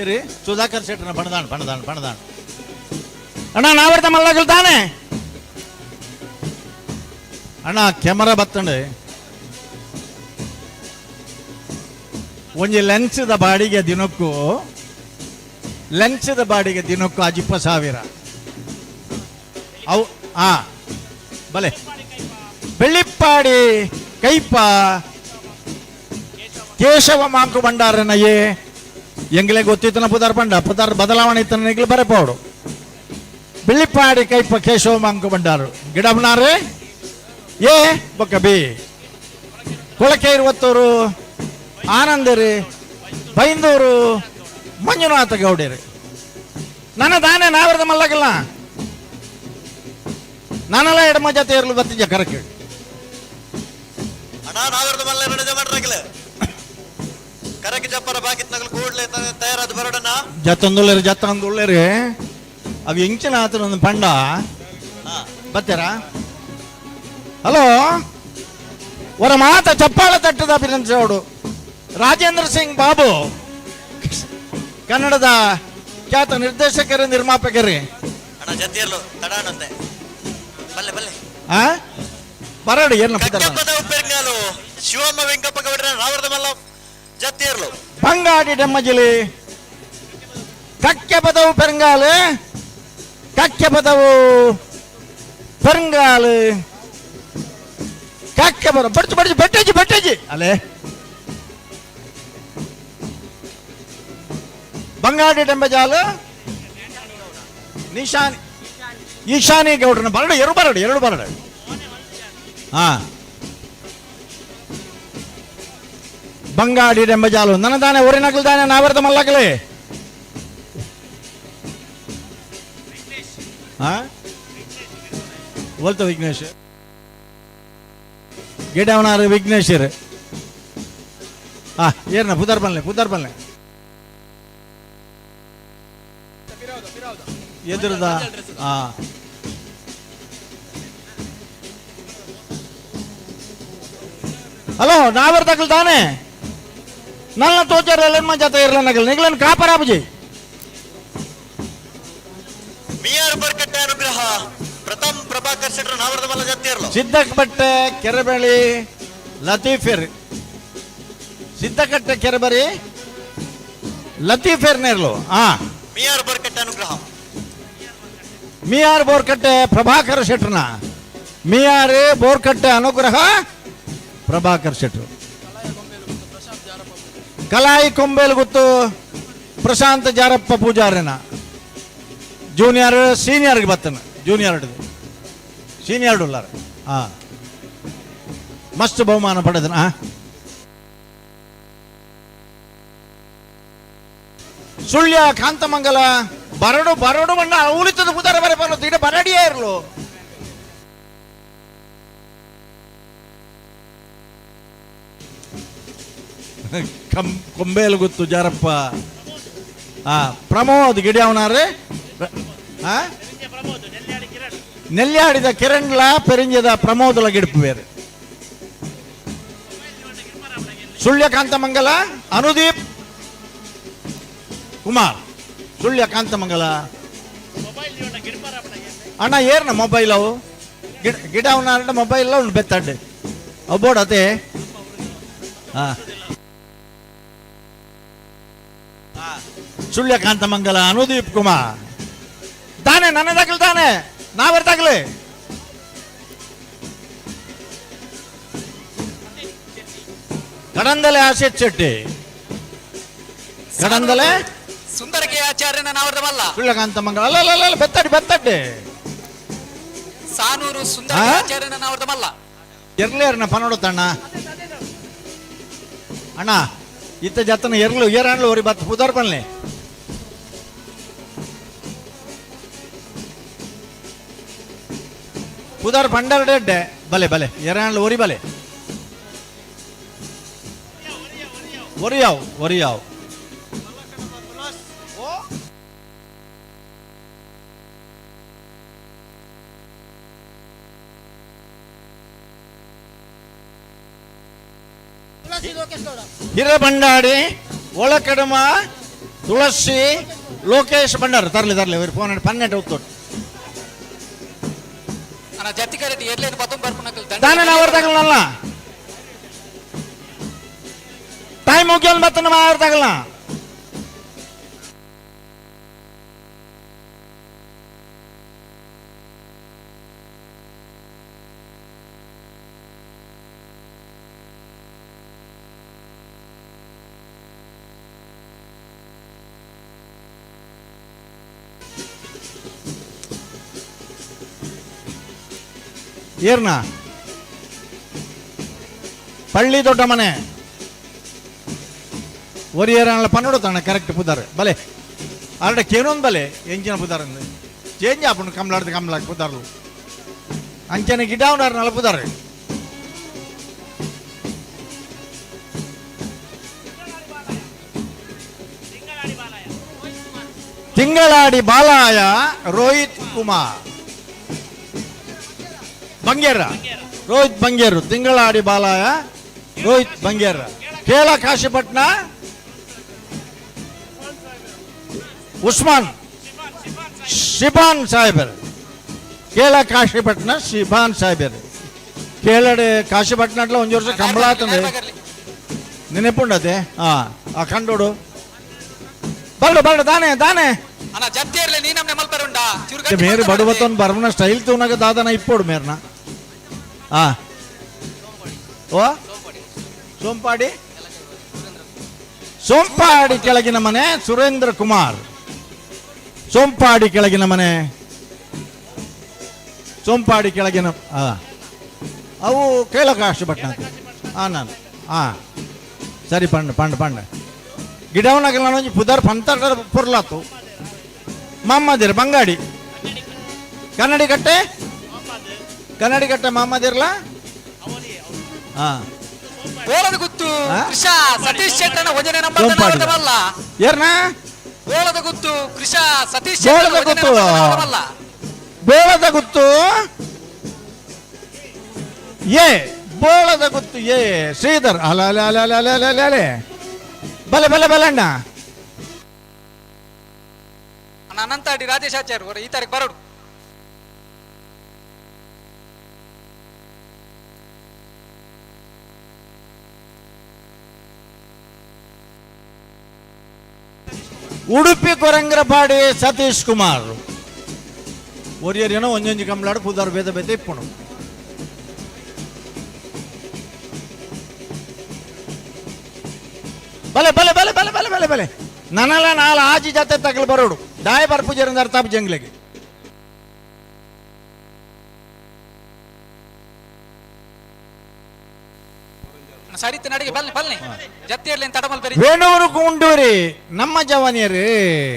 ಏರಿ ಸುಧಾಕರ್ ಶೆಟ್ರನ ಬಣದಾಣ್ ಅಣ್ಣ ನಾವೆರ್ದ ಮಲ್ಲಗಲ್ ತಾನೆ ಅಣ್ಣ ಕೆಮರಾ ಬತ್ತಂಡೆ ಒಂಜಿ ಲೆನ್ಸ್ದ ಬಾಡಿಗೆ ದಿನಕ್ಕೂ 60,000 ಅವು ಬಲೆ ಬೆಳ್ಳಿಪ್ಪಾಡಿ ಕೈಪ ಕೇಶವ ಮಾಂಕು ಭಂಡಾರನಯ್ಯೇ ಎಂಗ್ಲೆ ಗೊತ್ತಿತ್ತನ ಪುದಾರ್ ಬದಲಾವಣೆ ಇತ್ತನ ನಿಗ್ಲು ಬರಪೋಡು ಬೆಳ್ಳಿಪ್ಪಾಡಿ ಕೈಪ ಕೇಶವ ಮಾಂಕು ಭಂಡಾರು ಗಿಡಬ್ನಾರೆ ಏ ಬೊಕ್ಕ ಬಿ ಕೊಳಕೆ 20 ಆನಂದರಿ ಬೈಂದೂರು ಮಂಜುನಾಥ ಗೌಡರಿ ನನ್ನ ದಾನೆ ನಾವೆರ್ದ ಮಲ್ಲಗಲ್ಲ ನಾನೆಲ್ಲ ಎಡಮ ಜೊತೆ ಇರಲು ಬತ್ತಿಜ ಕರಕೆ ನಾವೆರ್ದ ಮಲ್ಲ ನಡೆದ ಮಾಡ್ರಾಗಲೇ ಕರಕೆ ಜಪ್ಪರ ಬಾಕಿತ್ ನಗಲು ಕೂಡ್ಲೆ ತಯಾರಾದ ಬರೋಡನ ಜತ್ತೊಂದುಳ್ಳೇರಿ ಅವು ಎಂಚಿನ ಆತನೊಂದು ಪಂಡ ಬತ್ತಾರ ಹಲೋ ಅವರ ಮಾತ ಚಪ್ಪಾಳ ತಟ್ಟದ ಅಭಿನಂದಿಸೋಡು ರಾಜೇಂದ್ರ ಸಿಂಗ್ ಬಾಬು ಕನ್ನಡದ ಖ್ಯಾತ ನಿರ್ದೇಶಕರು ನಿರ್ಮಾಪಕರು ಅಣ್ಣ ಜತಿಯರ್ಲು ತಡಾನಂತೆ ಬಲ್ಲೆ ಬಲ್ಲೆ ಆ ಬರಡು ಏನು ಕಕ್ಕಪ್ಪದ ಉಪ್ಪೆರಿಂಗಾಲು ಶಿವಮ್ಮ ವೆಂಕಪ್ಪ ಗೌಡ್ರ ರಾವರದ ಮಲ್ಲ ಜತಿಯರ್ಲು ಬಂಗಾಡಿ ಡೆಮ್ಮಜಿಲಿ ಕಕ್ಕೆ ಪದವು ಪೆರಂಗಾಲು ಕಕ್ಕೆ ಪದವು ಪೆರಂಗಾಲು ಕಕ್ಕೆ ಬರ ಬಡ್ಚು ಬಡ್ಚು ಬೆಟ್ಟಜಿ ಬೆಟ್ಟಜಿ ಅಲ್ಲೇ ಬಂಗಾಡಿ ಡೆಂಬಜಾಲು ನಿಶಾನಿ ಈಶಾನಿ ಗೌಡ್ರನ ಬರಡು ಎರಡು ಬರಡು ಹಾ ಬಂಗಾಡಿ ಡೆಂಬಜಾಲು ನನ್ನ ತಾನೆ ಊರಿನಗಲು ತಾನೆ ನಾವರ್ದ ಮಲ್ಲಗಲೇ बोलतो विघ्नेश गिडवणार विघ्नेश्वर हा येर ना पुदार बनले ಎದುರದ ಹಲೋ ನಾವರ್ದಾಗಲ್ ತಾನೆ ನನ್ನ ತೋಚಾರ ಎಲ್ಲ ಜೊತೆ ಇರ್ಲನ್ನಾಗಲ್ಲ ನಿಗ್ಲನ್ ಕಾಪರಾಬಜಿ ಮಿಯಾರ್ ಬರ್ಕಟ್ಟೆ ಅನುಗ್ರಹ ಪ್ರಥಮ್ ಪ್ರಭಾಕರ್ ಶೆಟ್ಟರ್ ನಾವರ್ದ ಮಲ್ಲ ಜತಿಯರ್ಲು ಸಿದ್ದಕಟ್ಟೆ ಕೆರೆಬಳಿ ಲತೀಫಿರ್ ಸಿದ್ದಕಟ್ಟೆ ಕೆರೆಬರಿ ಲತೀಫಿರ್ ನೇರ್ಲು ಮಿಯಾರ್ ಬರ್ಕಟ್ಟೆ ಅನುಗ್ರಹ ಮಿಯಾರ್ ಬೋರ್ಕಟ್ಟೆ ಪ್ರಭಾಕರ್ ಶೆಟ್ರನ ಮಿಯಾರ್ ಬೋರ್ಕಟ್ಟೆ ಅನುಗ್ರಹ ಪ್ರಭಾಕರ್ ಶೆಟ್ರು ಕಲಾಯಿ ಕೊಂಬೇಲು ಗುತ್ತು ಪ್ರಶಾಂತ್ ಜಾರಪ್ಪ ಪೂಜಾರಿನ ಜೂನಿಯರ್ ಸೀನಿಯರ್ಗೆ ಬರ್ತನ ಜೂನಿಯರ್ ಸೀನಿಯರ್ ಉಳ್ಳಾರ ಮಸ್ತ್ ಬಹುಮಾನ ಪಡೆದನ ಸುಳ್ಯ ಕಾಂತಮಂಗಲ ಬರಡು ಬಣ್ಣ ಉಳಿತದ ಪುದಾರ ಬರೆ ಬರೋದು ಇಡ ಬರಡಿಯೇ ಇರಲು ಕೊಂಬೇಲು ಗುತ್ತು ಜಾರಪ್ಪ ಪ್ರಮೋದ್ ಗಿಡಿಯವನಾರೆ ನೆಲ್ಯಾಡಿದ ಕಿರಣ್ಲ ಪೆರಿಂಜದ ಪ್ರಮೋದಲ ಗಿಡಪು ಬೇರೆ ಸುಳ್ಯ ಕಾಂತಮಂಗಲ ಅನುದೀಪ್ ಕುಮಾರ್ ಸುಳ್ಯ ಕಾಂತಮಂಗಲ ಅಣ್ಣ ಏರ್ನ ಮೊಬೈಲ್ ಅವು ಗಿಡ ಅವನ ಮೊಬೈಲ್ ಉಂಟು ಬೆತ್ತಡ್ಡೆ ಅಬೋಡ್ ಅದೇ ಸುಳ್ಯ ಕಾಂತಮಂಗಲ ಅನುದೀಪ್ ಕುಮಾರ್ ತಾನೆ ನನ್ನದಾಗಲ್ ತಾನೆ ನಾವರ್ತಾಗಲೇ ಕಡಂದಲೆ ಆಶಿತ್ ಶೆಟ್ಟಿ ಕಡಂದಲೆ ಸುಂದರ ಕೆ ಆಚಾರ್ಯನ ನಾವರ್ದ ಮಲ್ಲ ಸುಳ್ಯಕಾಂತ ಮಂಗಳ ಅಲ್ಲ ಬೆತ್ತಡ್ಡೆ ಸಾನೂರು ಸುಂದರ ಕೆ ಆಚಾರ್ಯನ ನಾವರ್ದ ಮಲ್ಲ ಎರ್ಲೇರ್ನ ಪನೋಡುತ್ತಣ್ಣ ಅಣ್ಣ ಇತ್ತ ಜತ್ತನ ಎರ್ಲು ಏರಾಣ್ಲು ಒರಿ ಬತ್ ಪುದಾರ್ ಬನ್ಲೆ ಪುದಾರ್ ಪಂಡರ್ಡೆ ಬಲೆ ಏರಾಣ್ಲು ಒರಿ ಬಲೆ ಒರಿಯಾವ್ ಹಿರೇಬಂಡಾಡಿ ಒಳಕಡಮ ತುಳಸಿ ಲೋಕೇಶ್ ಬಂಡಾರ ತರ್ಲಿ ಫೋನ್ ಪನ್ನೆಟ್ಟು ಹೊತ್ತು ತಾನೇ ನಾವರ್ದಾಗಲ್ಲ ಟೈಮ್ ಮುಗಿಯಲ್ ಮತ್ತೆ ನಮ್ಮ ಆರ್ದಾಗಲ್ಲ ಏರ್ನ ಪಳ್ಳಿ ದೊಡ್ಡ ಮನೆ ಒರಿಯರ ಪನ್ನೋಡುತ್ತಾನೆ ಕರೆಕ್ಟ್ ಪುದಾರ್ ಬಲೆ ಆರ್ಡ ಕೇನೊಂದು ಬಲೆ ಎಂಚಿನ ಪುದಾರ್ ಚೇಂಜ್ ಆಪುಂಡು ಕಮ್ಲಾಡ್ದು ಪುದಾರ್ಲು ಅಂಚನೆ ಗಿಡ ಉಂಡಾರ ಪುದಾರ್ ತಿಂಗಳಾಡಿ ಬಾಲಾಯ ರೋಹಿತ್ ಕುಮಾರ್ ಬಂಗೇರ ರೋಹಿತ್ ಬಂಗೇರು ತಿಂಗಳಾಡಿ ಬಾಲಾಯ ರೋಹಿತ್ ಬಂಗೇರ ಕೇಳ ಕಾಶಿಪಟ್ನ ಉಸ್ಮಾನ್ ಶಿಬಾನ್ ಸಾಹೇಬರ್ ಕೇಳ ಕಾಶಿಪಟ್ನ ಶಿಬಾನ್ ಸಾಹೇಬರ್ ಕೇಳಡೆ ಕಾಶಿಪಟ್ನಟ್ಲ ಒಂಜಿ ವರ್ಷ ಕಂಬಳ ಆತಂದೆ ನೆನಪುಂಡತೆ ಆ ಕಂಡೋಡು ಬರ್ಡು ದಾನೆ ಅಣ್ಣ ಜಪ್ತಿಯರ್ಲೆ ನೀ ನಮ್ನೆ ಮಲ್ಪರುಂಡ ಮೇರೆ ಬಡವತ್ತೊಂದು ಬರ್ಮನ ಸ್ಟೈಲ್ ತೂನಾಗ ದಾದನ ಇಪ್ಪೋಡು ಮೇರ್ನ ಓ ಸೋಂಪಾಡಿ ಕೆಳಗಿನ ಮನೆ ಸುರೇಂದ್ರ ಕುಮಾರ್ ಸೋಂಪಾಡಿ ಕೆಳಗಿನ ಮನೆ ಸೋಂಪಾಡಿ ಕೆಳಗಿನ ಅವು ಕೇಳಕಾಶಪಟ್ನ ನಾನು ಸರಿ ಪಂಡ ಗಿಡವನಾಗ ನಾನು ಪುದರ್ ಪಂತ ಪುರ್ಲಾತು ಮಮ್ಮದಿರ್ ಬಂಗಾಡಿ ಕನ್ನಡಿ ಕಟ್ಟೆ ಮಮ್ಮದಿರ್ಲ ಬೋಳದ ಗುತ್ತು ಕೃಷ ಸತೀಶ್ ಶೆಟ್ಟನ ಒಂದನೇ ನಂಬರ್ ಏರ್ನ ಬೋಳದ ಗುತ್ತು ಕೃಷ ಸತೀಶ್ ಬೋಳದ ಗುತ್ತು ಬೋಳದ ಗುತ್ತು ಶ್ರೀಧರ್ ಅಲೆ ಬಲೆ ಅಣ್ಣ ಅನಂತಾಡಿ ರಾಜೇಶಾಚಾರ್ಯ ಈ ತಾರೀಕು ಬರೋಡು ಉಡುಪಿ ಕೊರಂಗ್ರಪಾಡಿ ಸತೀಶ್ ಕುಮಾರ್ ಒರಿಯರೇನೋ ಒಂಜೊಂಜಿ ಕಂಬ್ಲಾಡು ಪುದಾರ್ ಬೇದ ಇಪ್ಪುಣು ಬಲೆ ನನಲ ನಾಲ್ ಆಜಿ ಜಾತೆ ತಗಲ್ ಬರೋಡು ದಾಯ ಬರ್ಪುಜರಿಂದ ಅರ್ತಾಪ್ ಜಂಗ್ಲೆಗೆ ಸರಿತ ನಡಿಗೆ ಬಲ್ಲೆ ಜತ್ತಿಯರ್ಲಿ ತಡಮಲ್ ಬರಿ ವೇಣೂರು ಕುಂಡೂರಿ ನಮ್ಮ ಜವಾನಿಯರು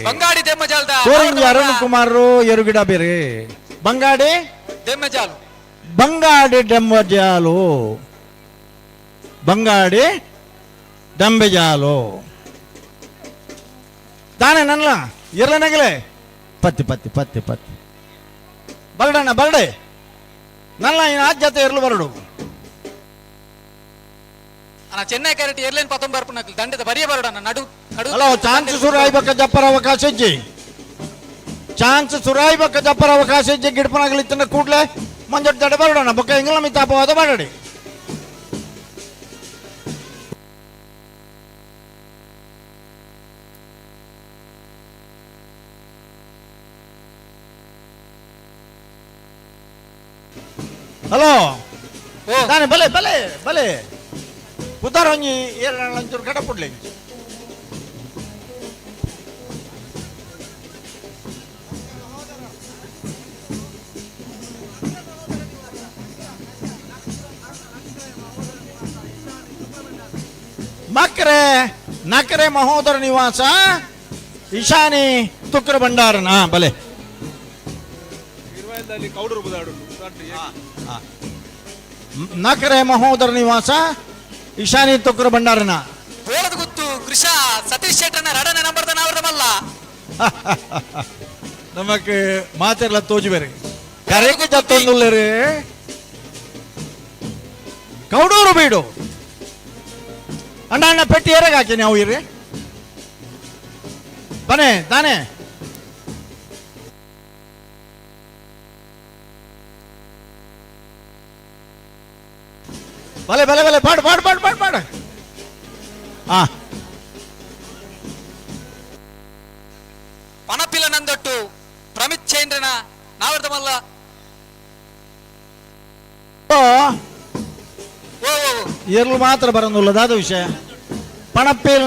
ಬಂಗಾಡಿ ದೆಮ್ಮಜಾಲ್ದ ಸೋರಂಗಿ ಅರುಣ್ ಕುಮಾರ್ ಎರುಗಿಡ ಬೇರೆ ಬಂಗಾಡಿ ದೆಮ್ಮಜಾಲು ಬಂಗಾಡಿ ದಂಬೆಜಾಲು ತಾನೇ ನನ್ಲ ಇರ್ಲನಾಗಲೇ ಪತ್ತಿ ಬರಡಣ್ಣ ಬರಡೆ ನಲ್ಲ ಇನ್ನು ಆಜ್ ಜೊತೆ ಇರ್ಲು ಬರಡು ಅಣ್ಣ ಚೆನ್ನೈ ಕ್ಯಾರೆಟ್ ಏರ್ಲೈನ್ 19 ಬರ್ಪುನಕ್ಲಿ ದಂಡದ ಬರಿಯ ಬರೋಡಣ್ಣ ನಡು ಅಲ್ಲ ಚಾನ್ಸ್ ಸುರಾಯ್ಬೇಕ ಜಪ್ಪರ ಅವಕಾಶ ಇಜ್ಜಿ ಗಿಡಪನಾಗಲಿ ಇತ್ತನ ಕೂಡ್ಲೆ ಮಂಜೊಟ್ಟು ದಡ ಬರೋಡಣ್ಣ ಬೊಕ್ಕ ಎಂಗ್ಲ ಮಿತ್ತ ಅಪವಾದ ಮಾಡಡಿ ಹಲೋ ತಾನೆ ಬಲೆ ಪುತ್ತಾರ ಒಂಜಿ ಏಳಂಚೂರು ಕಡ ಪುಡ್ಲೆ ನಕರೆ ಮಹೋದರ ನಿವಾಸ ಈಶಾನಿ ತುಕ್ರ ಭಂಡಾರನ ಬಲೆ ನಕರೆ ಮಹೋದರ ನಿವಾಸ ಈಶಾನಿ ತುಕ್ರ ಭಂಡಾರನ ಬೋಳದ ಗುತ್ತು ಕೃಷ ಸತೀಶ್ ಶೆಟ್ಟನ ರಡನೆ ನಂಬರ್ದ ನಾವ್ರದಮಲ್ಲ ನಮಕ್ ಮಾತೆಲ್ಲ ತೋಜಿ ಬೇರೆ ಕರೆಗೆ ಜತ್ತೊಂದುಲ್ಲರೆ ಕೌಡೂರು ಬೀಡು ಅಣ್ಣ ಪೆಟ್ಟಿ ಏರಾಗ ಹಾಕಿ ನಾವು ಇರ್ರಿ ಬನೆ ತಾನೆ ಬಲೆ ಪಾಡ್ ಪಣಪಿಲ ನಂದೊಟ್ಟು ಪ್ರಮಿತ್ ಚೈಂದ್ರನ ನಾವರ್ದಮಲ್ಲ ಇರ್ಲು ಮಾತ್ರ ಬರೋದಿಲ್ಲದಾದ ವಿಷಯ ಪಣಪ್ಪೇಲು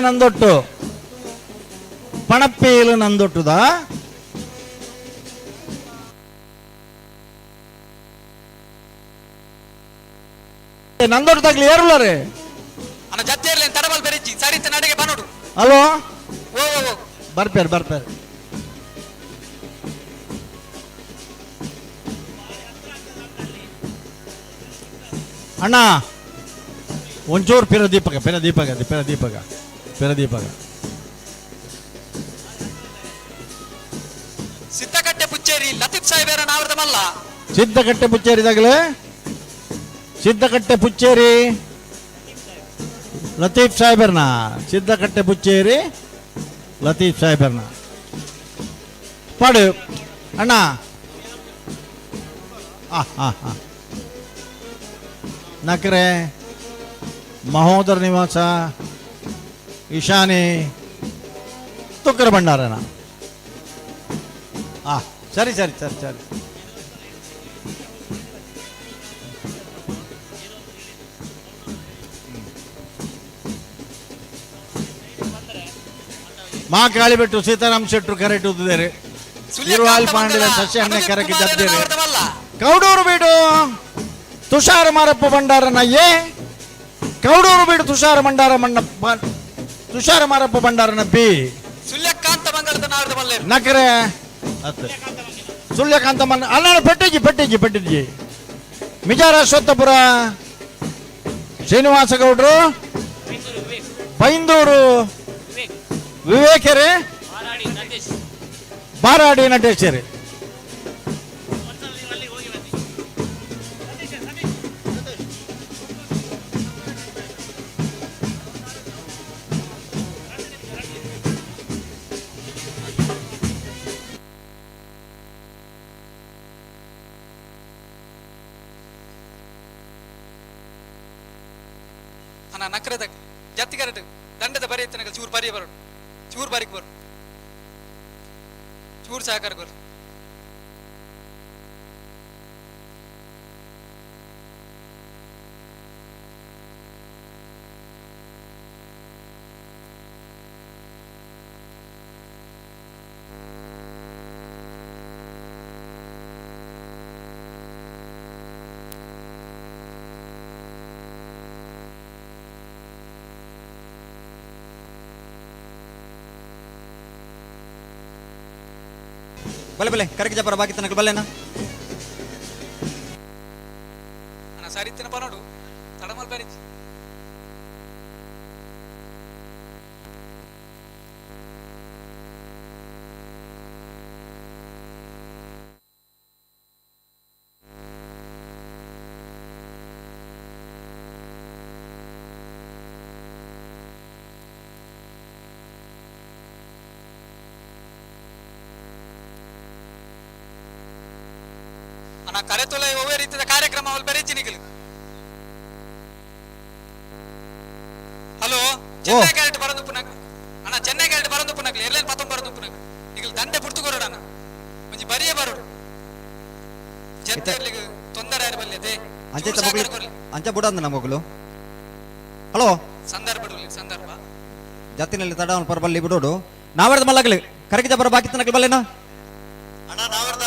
ನಂದೊಟ್ಟುದ ನಂದೊಟ್ಟು ತಗ್ಲಿ ಏರುಲ್ಲರೆ ಅಣ್ಣ ಜತ್ತೇರ್ಲಿ ತಡಬಲ್ ಬೆರಿಜ್ಜಿ ಸರಿತ ನಡಿಗೆ ಬನೋಡು ಹಲೋ ಓ ಬರ್ಪೇರು ಅಣ್ಣ ಒಂಚೂರು ಪಿರ ದೀಪಕ ಸಿದ್ದಕಟ್ಟೆ ಪುಚ್ಚೇರಿ ಲತೀಫ್ ಸಾಹೇಬರ ನಾವರ್ದಮಲ್ಲ ಸಿದ್ದಕಟ್ಟೆ ಪುಚ್ಚೇರಿ ಲತೀಫ್ ಸಾಹೇಬರ್ನ ಪಾಡು ಅಣ್ಣ ಹಾಂ ಹಾಂ ಹಾಂ ನಕರೆ ಮಹೋದರ ನಿವಾಸ ಈಶಾನಿ ತುಕ್ಕರ ಭಂಡಾರನ ಹಾಂ ಸರಿ ಸರಿ ಸರಿ ಸರಿ ಮಾ ಕಾಳಿಬೆಟ್ಟು ಸೀತಾರಾಮ್ ಶೆಟ್ರು ಕರೆಕ್ಟ್ ಉದ್ದಿದ್ದಾರೆ ಇರುವಾಲ್ ಪಾಂಡ್ಯ ಸಸ್ಯ ಅನ್ನ ಕರೆಕ್ಟ್ ಜದ್ದೇನೆ ಕೌಡೂರು ಬೀಡು ತುಷಾರ ಮಾರಪ್ಪ ಭಂಡಾರನ ಏ ಕೌಡೂರು ಬೀಡು ತುಷಾರ ಮಾರಪ್ಪ ಭಂಡಾರನ ಬಿ ಸುಲ್ಯಕಾಂತ ಮಂಗಳದ ನಾರದ ಮಲ್ಲೇರು ನಕರೆ ಸುಳ್ಯಕಾಂತ ಮನ್ನ ಅಲ್ಲ ಪೆಟ್ಟಿಜಿ ಮಿಜಾರ ಅಶ್ವತ್ಥಪುರ ಶ್ರೀನಿವಾಸ ಗೌಡ್ರು ಬೈಂದೂರು ವಿವೇಕರೇ ಬಾರಾಡಿ ನಟೇಶರೇ ಅಣ್ಣ ನಕ್ರದ ಜತ್ತಿಗರಟ ದಂಡದ ಬರಿ ಇತ್ತನಗ ಚೂರು ಬರಿ ಬರೋಡು ಚೂರು ಬಾರಿಗೆ ಬರು ಚೂರು ಸಹಕಾರ ಬರು ಬಲೆ ಕರೆಕ್ಟ್ ಜಪರ ಬಾಕಿ ತನಕ ಬಲ್ಲೆನಾ ಅಣ್ಣ ಸರಿತಿನ ಪನೋಡು ತಡಮಲ್ ಬರಿ ಅಣ್ಣ ಕರೆತೊಲೆ ಒವ್ವೇ ರೀತಿಯ ಕಾರ್ಯಕ್ರಮ ಅವಳು ಬೆರೆಚಿ ನಿಗಲು ಹಲೋ ಚೆನ್ನೈ ಕ್ಯಾರೆಟ್ ಬರಂದು ಪುನಃ ಅಣ್ಣ ಚೆನ್ನೈ ಕ್ಯಾರೆಟ್ ಬರಂದು ಪುನಃ ಎಲ್ಲೇನು ಪತ್ತಂ ಬರಂದು ಪುನಃ ನಿಗಲು ದಂಡೆ ಪುಡ್ತುಕೊರೋಡ ಅಣ್ಣ ಮುಂಜಿ ಬರಿಯೇ ಬರೋಡು ಜೊತೆಯಲ್ಲಿ ತೊಂದರೆ ಇರಬಲ್ಲದೆ ಅಂಚ ಬುಡಂದ ನಮಗಲು ಹಲೋ ಸಂದರ್ಭ ಜತ್ತಿನಲ್ಲಿ ತಡ ಪರಬಲ್ಲಿ ಬಿಡೋಡು ನಾವರ್ದ ಮಲ್ಲಗಲಿ ಕರೆಕ್ಟ್ ಜಪರ ಬಾಕಿ ತನಕ ಬಲ್ಲೆನಾ ಅಣ್ಣ ನಾವರ್ದ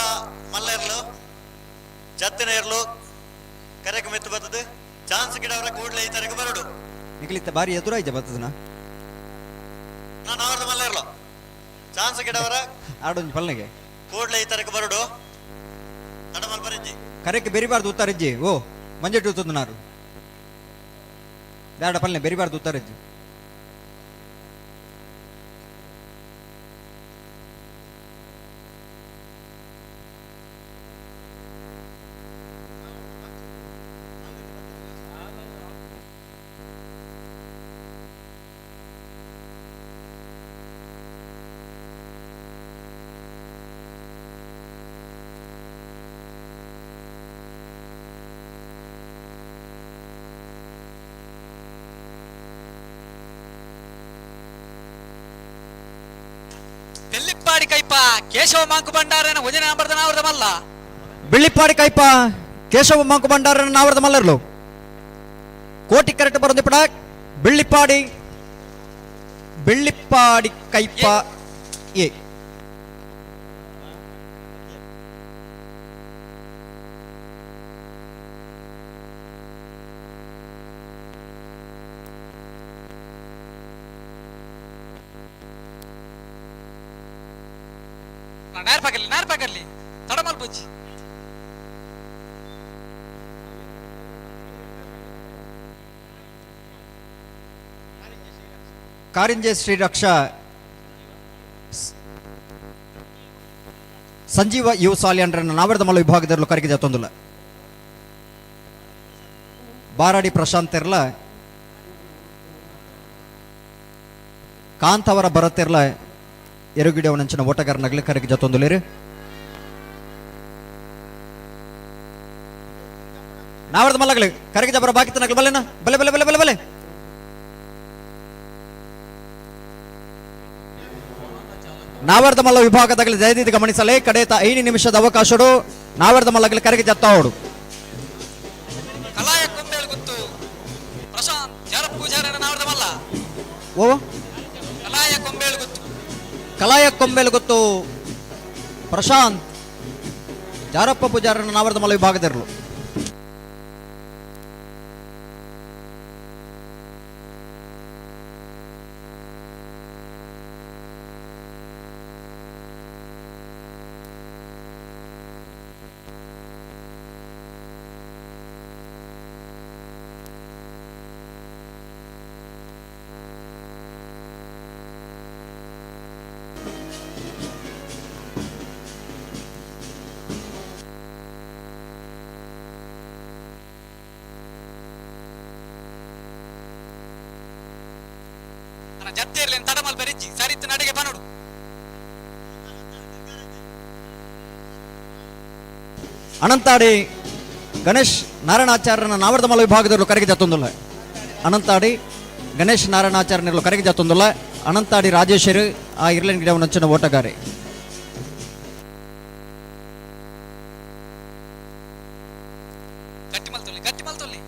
ಮಲ್ಲೇರ್ಲು ಜತ್ತಿನ ಇರ್ಲು ಕರೆಗೆ ಮೆತ್ತು ಬರ್ತದೆ ಚಾನ್ಸ್ ಗಿಡವರ ಕೂಡಲೇ ಈ ತನಕ ಬರೋಡು ನಿಗಲಿತ್ತ ಬಾರಿ ಎದುರಾಯ್ತು ಬರ್ತದನ ನಾನು ಅವರದ ಮಲ್ಲ ಇರ್ಲ ಚಾನ್ಸ್ ಗಿಡವರ ಆಡೊಂದು ಪಲ್ನೆಗೆ ಕೂಡಲೇ ಈ ತನಕ ಬರೋಡು ತಡಮಲ್ ಬರಜ್ಜಿ ಕರೆಕ್ಕೆ ಬೆರಿಬಾರ್ದು ಉತ್ತಾರಜ್ಜಿ ಓ ಮಂಜೆಟ್ಟು ಉತ್ತದ ನಾರು ಬ್ಯಾಡ ಪಲ್ನೆ ಬೆರಿಬಾರ್ದು ಉತ್ತಾರಜ್ಜಿ ಬೆಳ್ಳಿಪ್ಪಾಡಿ ಕೈಪ ಕೇಶವ ಮಾಂಕು ಭಂಡಾರನ ಒಜನೆ ನಂಬರ್ದ ನಾವರ್ದ ಮಲ್ಲ ಬೆಳ್ಳಿಪ್ಪಾಡಿ ಕೈಪ ಕೇಶವ ಮಾಂಕು ಭಂಡಾರನ ನಾವರ್ದ ಮಲ್ಲರ್ಲು ಕೋಟಿ ಕರೆಕ್ಟ್ ಬರೋದು ಪಡ ಬೆಳ್ಳಿಪ್ಪಾಡಿ ಕೈಪ ಏ ನೇರ್ಪಾಕರ್ಲಿ ತಡಮಲ್ ಬಜ್ಜಿ ಕಾರಿಂಜೆ ಶ್ರೀರಕ್ಷ ಸಂಜೀವ ಯುವ ಸಾಲಿಯಂಡ್ರನ್ನ ನಾವರ್ದ ಮಲ್ಲ ವಿಭಾಗದಲ್ಲೂ ಕರೆಗೆ ಜತ್ತೊಂದಿಲ್ಲ ಬಾರಾಡಿ ಪ್ರಶಾಂತ್ ಇರ್ಲ ಕಾಂತವರ ಭರತ್ ಇರ್ಲ ಎರುಗಿಡ ನಂಚಿನ ಓಟಗಾರನಾಗಲಿ ಕರೆಗೆ ಜೊತ್ತೊಂದುಲೇರು ನಾವರ್ದ ಮಲ್ಲಗಳು ಕರೆಗೆ ಜಬರ ಬಾಕಿ ತನಕ ಬಲ್ಲೆನ ಬಲೆ ಬಲೆ ಬಲೆ ಬಲೆ ಬಲೆ ನಾವರ್ದ ಮಲ್ಲ ವಿಭಾಗದಲ್ಲಿ ಜಯದೀತಿ ಗಮನಿಸಲೇ ಕಡೆತ 5 ನಿಮಿಷದ ಅವಕಾಶಡು ನಾವರ್ದ ಮಲ್ಲಗಳು ಕರೆಗೆ ಜತ್ತಾವಡು ಕಲಾಯ ಕೊಂಬೇಳು ಗುತ್ತು ಪ್ರಶಾಂತ್ ಜಾರ ಪೂಜಾರನ ನಾವರ್ದ ಮಲ್ಲ ಓ ಕಲಾಯ ಕೊಂಬೇಳು ಗುತ್ತು ಕಲಾಯ ಕೊಂಬೇಲು ಗೊತ್ತು ಪ್ರಶಾಂತ್ ಜಾರಪ್ಪ ಪೂಜಾರನ ನಾವರ್ದ ಮಲ್ಲ ವಿಭಾಗದಿರಲು ಜತ್ತೇರ್ಲಿ ತಡಮಲ್ ಬೆರಿಜ್ಜಿ ಸರಿತ್ತು ನಡೆಗೆ ಬನೋಡು ಅನಂತಾಡಿ ಗಣೇಶ್ ನಾರಾಯಣಾಚಾರ್ಯನ ನಾವರ್ದ ಮಲ್ಲ ವಿಭಾಗದಲ್ಲೂ ಕರೆಗೆ ಜತ್ತೊಂದುಲ್ಲ ಅನಂತಾಡಿ ಗಣೇಶ್ ನಾರಾಯಣಾಚಾರ್ಯನಲ್ಲೂ ಕರೆಗೆ ಜತ್ತೊಂದುಲ್ಲ ಅನಂತಾಡಿ ರಾಜೇಶ್ವರಿ ಆ ಇರ್ಲೆನ್ ಗಿಡ ನಂಚಿನ ಓಟಗಾರೆ ಗಟ್ಟಿಮಲ್ ತೊಲ್ಲಿ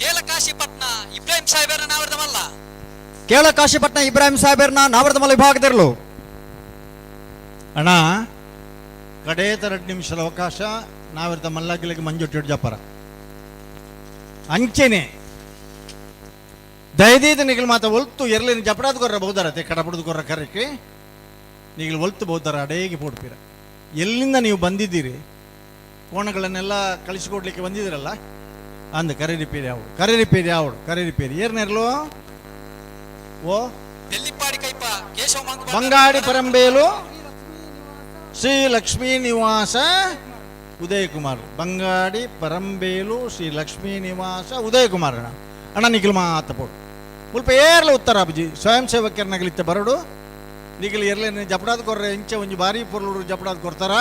ಕೇಳಕಾಶಿಪಟ್ನ ಇಬ್ರಾಹಿಂ ಸಾಹೇಬರ ನಾವರ್ದ ಮಲ್ಲ ಕೇಳಕಾಶಿಪಟ್ನ ಇಬ್ರಾಹಿಂ ಸಾಹೇಬರ್ನ ನಾವರ್ದ ಮಲ್ಲ ವಿಭಾಗದಿರಲು ಅಣ್ಣ ಕಡೆಯತ 2 ನಿಮಿಷದ ಅವಕಾಶ ನಾವಿರ್ತ ಮಲ್ಲಗಿಲಿಗೆ ಮಂಜುಟ್ಟು ಜಪ್ಪರ ಅಂಚೆನೆ ದಯದೀದ ನಿಗಲ್ ಮಾತ ಒಲ್ತು ಎರ್ಲಿನ ಜಪಡಾದ ಗೊರ್ರ ಬಹುದಾರತೆ ಕಡಪಡದ ಗೊರ್ರ ಕರಕ್ಕೆ ನಿಗಲ್ ಒಲ್ತು ಬಹುದಾರ ಅಡೇಗೆ ಪೋಡ್ಪೀರ ಎಲ್ಲಿಂದ ನೀವು ಬಂದಿದ್ದೀರಿ ಕೋಣಗಳನ್ನೆಲ್ಲ ಕಳಿಸಿಕೊಡ್ಲಿಕ್ಕೆ ಬಂದಿದ್ದೀರಲ್ಲ ಅಂದ ಕರೆ ರಿಪೇರಿ ಏರ್ನೆರ್ಲು ಓ ನೆಲ್ಲಿಪ್ಪಾಡಿ ಕೈಪ ಕೇಶವ ಬಂಗಾಡಿ ಪರಂಬೇಲು ಶ್ರೀ ಲಕ್ಷ್ಮೀ ನಿವಾಸ ಉದಯ ಕುಮಾರ್ ಬಂಗಾಡಿ ಪರಂಬೇಲು ಶ್ರೀ ಲಕ್ಷ್ಮೀ ನಿವಾಸ ಉದಯ ಕುಮಾರ್ ಅಣ್ಣ ನಿಖಿಲ್ ಮಾತ ಪೋಡು ಮುಲ್ಪ ಏರ್ಲ ಉತ್ತರ ಅಬ್ಜಿ ಸ್ವಯಂ ಸೇವಕರನಾಗಲಿತ್ತ ಬರಡು ನಿಖಿಲ್ ಎರ್ಲೇನೆ ಜಪಡಾದ ಕೊರ್ರೆ ಇಂಚೆ ಒಂಜಿ ಬಾರಿ ಪೊರ್ಲು ಜಪಡಾದ ಕೊಡ್ತಾರ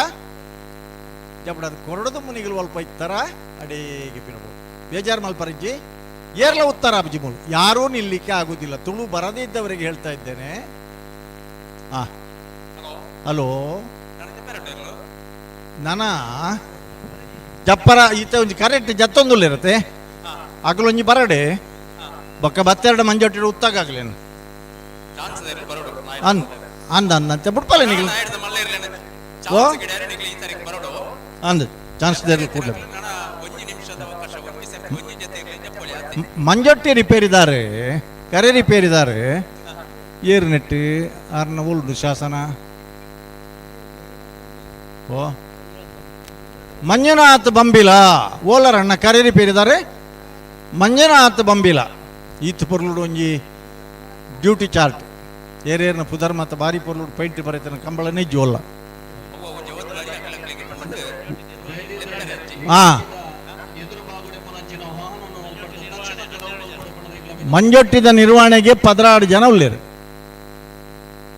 ಜಪಡಾದ ಕೊರಡದು ನಿಖಿಲ್ ಒಲ್ಪ ಇತ್ತಾರ ಅಡೇಗೆ ಪಿನಬಹುದು ಬೇಜಾರು ಮಲ್ಪರಜ್ಜಿ ಏರ್ಲ ಉತ್ತರ ಅಬ್ಜಿ ಮೂಲ ಯಾರೂ ನಿಲ್ಲಿಕ್ಕೆ ಆಗುದಿಲ್ಲ ತುಳು ಬರದೇ ಇದ್ದವರಿಗೆ ಹೇಳ್ತಾ ಇದ್ದೇನೆ ಹಲೋ ನಾನ ಜಪ್ಪರ ಈತ ಒಂಜಿ ಕರೆಕ್ಟ್ ಜತ್ತೊಂದುಲ್ಲ ಇರತ್ತೆ ಅಗಲೊಂಜಿ ಬರಡೆ ಬೊಕ್ಕ ಬತ್ತೆರಡು ಮಂಜೊಟ್ಟಿಡು ಉತ್ತಾಗಲೇನು ಅಂದಂತೆ ಬಿಡ್ಪಲ್ಲ ನಿಗಲ್ ಓ ಅಂದ ಚಾನ್ಸ್ ದೇರ್ಲಿ ಕೂಡಲೇ ಮಂಜೊಟ್ಟಿ ರಿಪೇರಿದಾರೆ ಕರೆ ರಿಪೇರಿದಾರೆ ಏರು ನೆಟ್ಟು ಆರ್ನ ಉಳ್ದು ಶಾಸನ ಓ ಮಂಜುನಾಥ್ ಬಂಬಿಲ ಓಲರಣ್ಣ ಕರೆ ರಿಪೇರಿದಾರೆ ಮಂಜುನಾಥ್ ಬಂಬಿಲ ಈತ್ ಪೊರ್ಲುಡು ಒಂಜಿ ಡ್ಯೂಟಿ ಚಾರ್ಟ್ ಏರೇರ್ನ ಪುದರ್ ಮತ್ತು ಬಾರಿ ಪೊರ್ಲುಡು ಪೈಂಟ್ ಬರೀತಾನೆ ಕಂಬಳನೇ ಜೋಲ್ಲ ಮಂಜೊಟ್ಟಿದ ನಿರ್ವಹಣೆಗೆ 16 ಜನ ಉಳ್ಳೇರು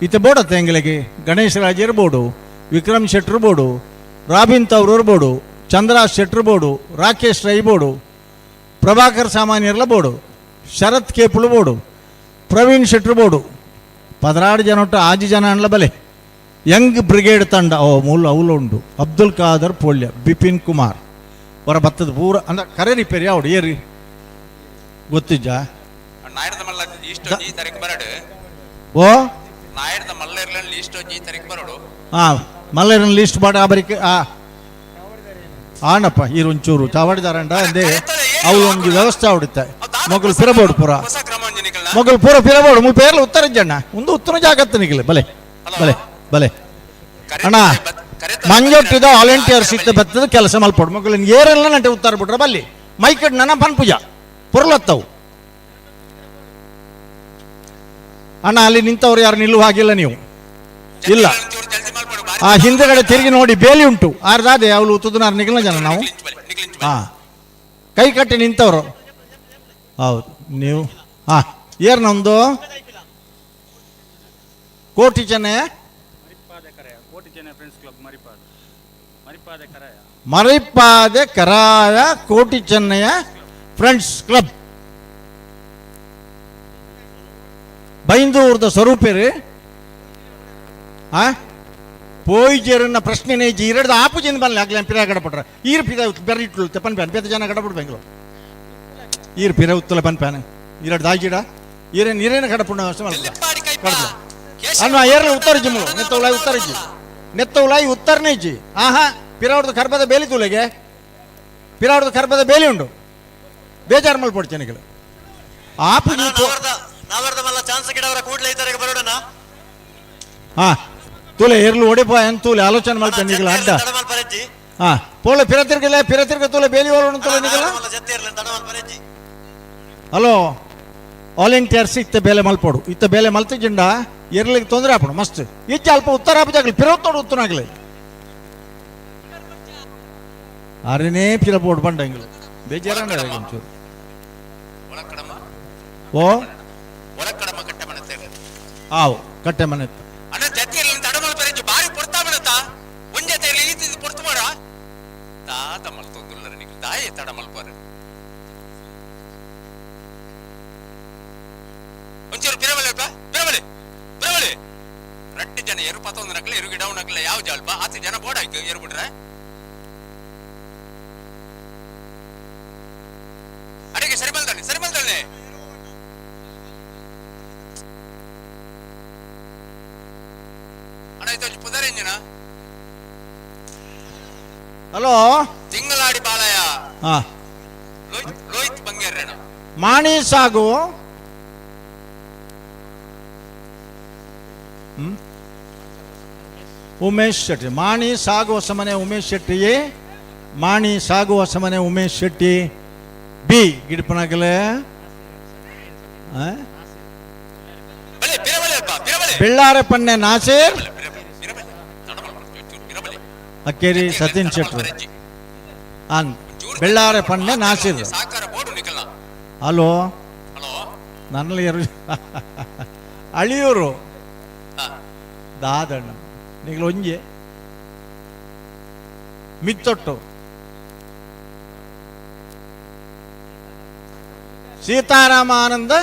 ಈತ ಬೋಡತ್ತೆ ಎಂಗಳಿಗೆ ಗಣೇಶ್ ರಾಜ್ ಇರ್ಬೋದು, ವಿಕ್ರಮ್ ಶೆಟ್ರ್ ಬೋಡು, ರಾಬಿನ್ ತವ್ರು ಇರ್ಬೋದು, ಚಂದ್ರಾಜ್ ಶೆಟ್ರ್ ಬೋಡು, ರಾಕೇಶ್ ರೈ ಬೋಡು, ಪ್ರಭಾಕರ್ ಸಾಮಾನ್ಯರ್ಲ ಬೋಡು, ಶರತ್ ಕೇಪುಳು ಬೋಡು, ಪ್ರವೀಣ್ ಶೆಟ್ರ್ ಬೋಡು 16 ಜನ ಒಟ್ಟು 5 ಜನ ಅನ್ಲ ಬಲೆ ಯಂಗ್ ಬ್ರಿಗೇಡ್ ತಂಡ ಮೂಲ ಅವಲು ಉಂಡು ಅಬ್ದುಲ್ ಖಾದರ್ ಪೋಳ್ಯ ಬಿಪಿನ್ ಕುಮಾರ್ ಹೊರ ಭತ್ತದ ಪೂರ ಅಂದ ಕರೆ ರಿಪೇರಿ ಅವಡು ಏರಿ ಗೊತ್ತಿಜ್ಜ ಓ ಮಲ್ಲೇರನ್ ಲೀಸ್ಟ್ ಮಾಡಿ ಆಬರಿಕೆ ಆನಪ್ಪ ಈರೊಂಚೂರು ಚಾವಡಿದಾರಂಡ ಅಂದೆ ಅವಳು ಒಂದು ವ್ಯವಸ್ಥೆ ಆವಡುತ್ತೆ ಮೊಗಲು ಫಿರಬೋಡು ಪೂರ ಮೊಗಲು ಪೂರ ಫಿರಬೋಡು ಮುಲ್ಪ ಏರ್ಲ ಉತ್ತರ ಜಣ್ಣ ಒಂದು ಉತ್ತರ ಜಾಗತ್ತ ನಿಗಲೆ ಬಲೆ ಬಲೆ ಬಲೆ ಅಣ್ಣ ಮಂಜೊಟ್ಟಿದ ವಾಲಂಟಿಯರ್ಸ್ ಇತ್ತು ಬತ್ತದ ಕೆಲಸ ಮಲ್ಪಡು ಮಕ್ಕಳು ಏರೆಲ್ಲ ನಂಟೆ ಉತ್ತರ ಬಿಟ್ರೆ ಬಲ್ಲಿ ಮೈಕಡ್ ನನ್ನ ಪನ್ಪುಜ ಪುರ್ಲತ್ತವು. ಅಣ್ಣ ಅಲ್ಲಿ ನಿಂತವ್ರು ಯಾರು ನಿಲ್ಲುವ ಹಾಗಿಲ್ಲ ನೀವು, ಇಲ್ಲ. ಆ ಹಿಂದೆಗಡೆ ತಿರುಗಿ ನೋಡಿ, ಬೇಲಿ ಉಂಟು ಆರ್ದಾದೆ ಅವಳು ತುದುನಾರು ನಿಗಲ ಜನ ನಾವು. ಹಾಂ, ಕೈ ಕಟ್ಟಿ ನಿಂತವರು. ಹೌದು ನೀವು. ಹಾಂ, ಏರ್ ನಮ್ದು ಕೋಟಿ ಚೆನ್ನಯ ಮರಿಪಾದೆ ಕರಾಯ ಕೋಟಿ ಚೆನ್ನಯ ಫ್ರೆಂಡ್ಸ್ ಕ್ಲಬ್ ಬೈಂದೂರದ ಸ್ವರೂಪೇರು. ಪೋಯ್ಜೇರನ್ನ ಪ್ರಶ್ನೆನೇ ಜಿ ಎರಡು ಆಪು ಜನ ಬರಲಿ ಆಗ್ಲಿ ಪಿರ ಗಡಪಟ್ರ ಈರು ಪಿದ ಬೆರ ಇಟ್ಟು ತೆಪ್ಪನ್ ಪ್ಯಾನ್ ಪೇದ ಜನ ಗಡಪಟ್ಟು ಬೆಂಗ್ಳೂರು ಈರು ಪಿರ ಉತ್ತಲ ಪನ್ ಪ್ಯಾನ್ ಎರಡು ದಾಜಿಡ ಈರೇನು ಈರೇನು ಗಡಪುಣ್ಣ ಅನ್ನ ಏರ್ಲ ಉತ್ತರ ಜಿಮ್ಮು ನೆತ್ತೌಲಾಯಿ ಉತ್ತರ ಜಿ ನೆತ್ತೌಲಾಯಿ ಉತ್ತರನೇ ಜಿ. ಆಹಾ, ಪಿರಾವ್ರದ್ದು ಕರ್ಬದ ಬೇಲಿ ತೂಲೆಗೆ ಪಿರಾವ್ರದ್ದು ಕರ್ಬದ ಬೇಲಿ ಉಂಡು ಬೇಜಾರು ಮಲ್ಪಡ್ತೇನೆ ನಿಗಳು ಆಪು ಹಾ ತೂಲೆ ಏರ್ಲು ಒಡಿಪ ಏನು ತೂಲೆ ಆಲೋಚನೆ ಮಾಡ್ತೇನೆ ನಿಗಲ ಅಡ್ಡ. ಹಾ, ಪೋಳ ಪಿರತಿರ್ಗ ತೂಲೆ ಬೇಲಿ ಓಲೋಣ ತೂಲೆ ನಿಗಲ. ಹಲೋ, ವಾಲಂಟಿಯರ್ಸ್ ಇತ್ತ ಬೇಲೆ ಮಲ್ಪೋಡು ಇತ್ತ ಬೇಲೆ ಮಲ್ತಿಜಿಂಡ ಎರ್ಲಿಗೆ ತೊಂದರೆ ಹಾಪಡು ಮಸ್ತ್ ಇಚ್ಚ ಅಲ್ಪ ಉತ್ತರ ಹಾಪಿದಾಗಲಿ ಪಿರವತ್ತೋಡು ಉತ್ತರ ಆಗಲಿ ಅರೇನೇ ಪಿರಬೋಡು ಬಂಡ ಹಿಂಗೆ ಬೇಜಾರ ಒಂಚೂರು. ಓ ಆವು ಕಟ್ಟೆ ಮನೆ ಒಂಚೂರು ಪಿರವಲೆ ಪಿರವಲೆ ಪಿರವಲೆ ರಟ್ಟಿ ಜನ ಎರು ಪತ್ತೊಂದು ನಕ್ಲೆ ಎರು ಗಿಡ ನಕ್ಲೆ ಯಾವ ಜಾಲ್ಪ 10 ಜನ ಬೋರ್ಡ್ ಆಯ್ತು ಎರು ಬಿಟ್ರೆ ಅಡಿಗೆ ಸರಿ ಮಲ್ತಾನೆ ಅಣ್ಣ ಇದು ಪುದರ್ ಎಂಜಿನ. ಹಲೋ, ತಿಂಗಳಾಡಿ ಬಾಲಯ ಲೋಹಿತ್ ಬಂಗೇರ್ಣ ಮಾಣಿ ಸಾಗು ಉಮೇಶ್ ಶೆಟ್ಟಿ ಮಾಣಿ ಸಾಗು ಹೊಸಮನೆ ಉಮೇಶ್ ಶೆಟ್ಟಿಯೇ ಮಾಣಿ ಸಾಗು ಹೊಸಮನೆ ಉಮೇಶ್ ಶೆಟ್ಟಿ ಬಿ ಗಿಡಪನಾಗಲೆ ಬೆಳ್ಳಾರೆ ಪನ್ನೆ ನಾಸೀರ್ ಅಕ್ಕೇರಿ ಸತೀನ್ ಶೆಟ್ರು ಅನ್ ಬೆಳ್ಳಾರೆ ಪನ್ನೆ ನಾಸೀರ್. ಹಲೋ, ನನ್ನಲ್ಲಿ ಅಳಿಯೂರು ದಾದಣ್ಣ ನಿಗಳು ಒಂಜೆ ಮಿತ್ತೊಟ್ಟು ಸೀತಾರಾಮಾನಂದ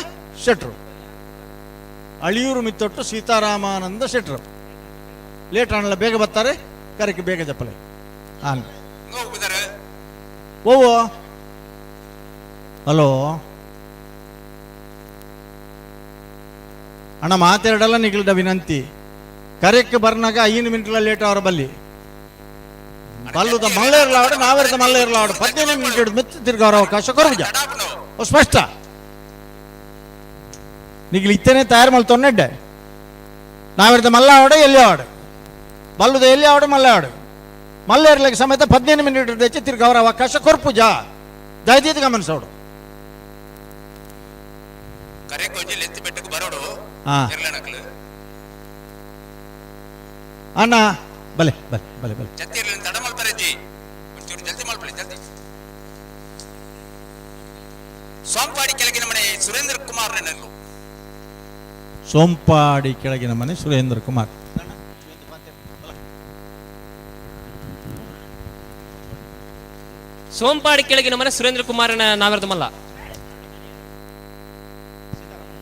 ಶೆಟ್ರು ಅಳಿಯೂರು ಮಿತ್ತೊಟ್ಟು ಸೀತಾರಾಮಾನಂದ ಶೆಟ್ರು. ಲೇಟ್ ಅಣ್ಣಲ್ಲ ಬೇಗ ಬರ್ತಾರೆ ಕರೆಕ್ಕೆ ಬೇಗ ಜಪ್ಪಲೆ ಹಾಂ. ಓವೋ ಹಲೋ ಅಣ್ಣ ಮಾತೆರಡಲ್ಲ ನಿಗಲ್ದ ವಿನಂತಿ ಕರೆಕ್ಕೆ ಬರ್ನಾಗ 5 ಮಿನಿಟ್ಲ ಲೇಟ್ ಅವರ ಬಲ್ಲಿ ಬಲ್ಲುದ ಮಲ್ಲ ಇರಲಾಡು ನಾವೆರ್ದ ಮಲ್ಲ ಇರಲಾಡು 15 ಮಿನಿಟ್ ಹಿಡಿದು ಮೆತ್ತ ತಿರ್ಗಾರ ಅವಕಾಶ ಕೊರಬುಜ ಸ್ಪಷ್ಟ ನಿಗಲು ಇತ್ತೇನೆ ತಯಾರು ಮಲ್ತೊನ್ನೆಡ್ಡೆ ನಾವೆರ್ದ ಮಲ್ಲ ಆವಡೆ ಎಲ್ಲಿ ಆವಡೆ ಬಲ್ಲುದ ಎಲ್ಲಿ ಆವಡೆ ಮಲ್ಲ ಆವಡೆ ಮಲ್ಲ ಇರ್ಲಿಕ್ಕೆ ಸಮೇತ 15 ಮಿನಿಟ್ ಹೆಚ್ಚು ತಿರ್ಗಾವರ ಅವಕಾಶ ಕೊರ್ಪುಜ ದಯದೀತ ಗಮನಿಸೋಡು. ಅಣ್ಣ ಬಲೆ ಬಲೆ ಬಲೆ ಬಲೆ ಸೋಂಪಾಡಿ ಕೆಳಗಿನ ಮನೆ ಸುರೇಂದ್ರ ಕುಮಾರ್ ನೆಲ್ಲು ಸೋಂಪಾಡಿ ಕೆಳಗಿನ ಮನೆ ಸುರೇಂದ್ರ ಕುಮಾರ್. ಸೋಂಪಾಡಿ ಕೆಳಗಿನ ಮನೆ ಸುರೇಂದ್ರ ಕುಮಾರನ ನಾವೆರ್ದ ಮಲ್ಲ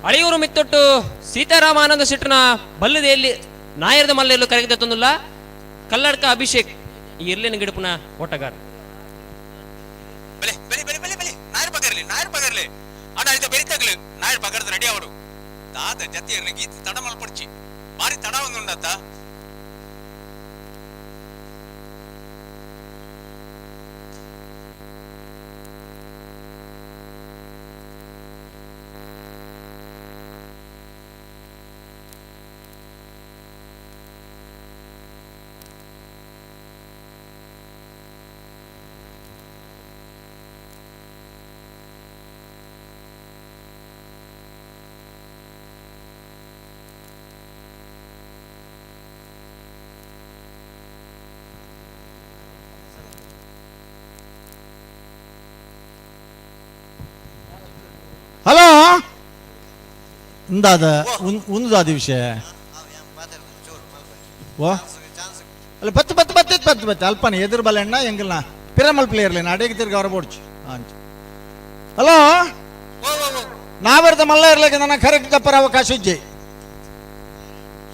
ಅಳಿಯೂರು ಮಿತ್ತೊಟ್ಟು ಸೀತಾರಾಮಾನಂದ ಶೆಟ್ಟನ ಬಲ್ಲದೆಯಲ್ಲಿ ನಾಯರ್ದ ಮಲ್ಲೆಲ್ಲೂ ಕರೆಗಿದ ತಂದುಲ್ಲ ಕಲ್ಲಡ್ಕ ಅಭಿಷೇಕ್ ಈ ಇರ್ಲಿನ ಗಿಡಪುನ ಓಟಗಾರ. ನಾಯರ್ ಪಗರ್ಲಿ ಅಣ್ಣ ಇದು ಬೆರಿತಾಗ್ಲಿ ನಾಯರ್ ಪಗರ್ದ ರೆಡಿ ಅವರು ತಾತ ಜತಿ ಇರ್ಲಿ ಗೀತ ತಡ ಮಲ್ಪಡ್ಚಿ ಬಾರಿ ತಡ ಒಂದು ಉಂಡತ್ತ ಇಂದಾದ ಉಂದಾದ ವಿಷಯ ಓ ಅಲ್ಲ ಬತ್ತು ಅಲ್ಪನ ಎದುರು ಬಲೆಣ್ಣ ಎಂಗಲ್ನ ಪಿರಮಲ್ ಪ್ಲೇಯರ್ಲೇನ ಅಡೆಗೆ ತಿರ್ಗಿ ಅವರ ಬೋಡ್ಚು ಹಲೋ ನಾವೆರ್ದ ಮಲ್ಲ ಇರ್ಲಿಕ್ಕೆ ನನ್ನ ಕರೆಕ್ಟ್ ತಪ್ಪರ ಅವಕಾಶ ಇಜ್ಜೆ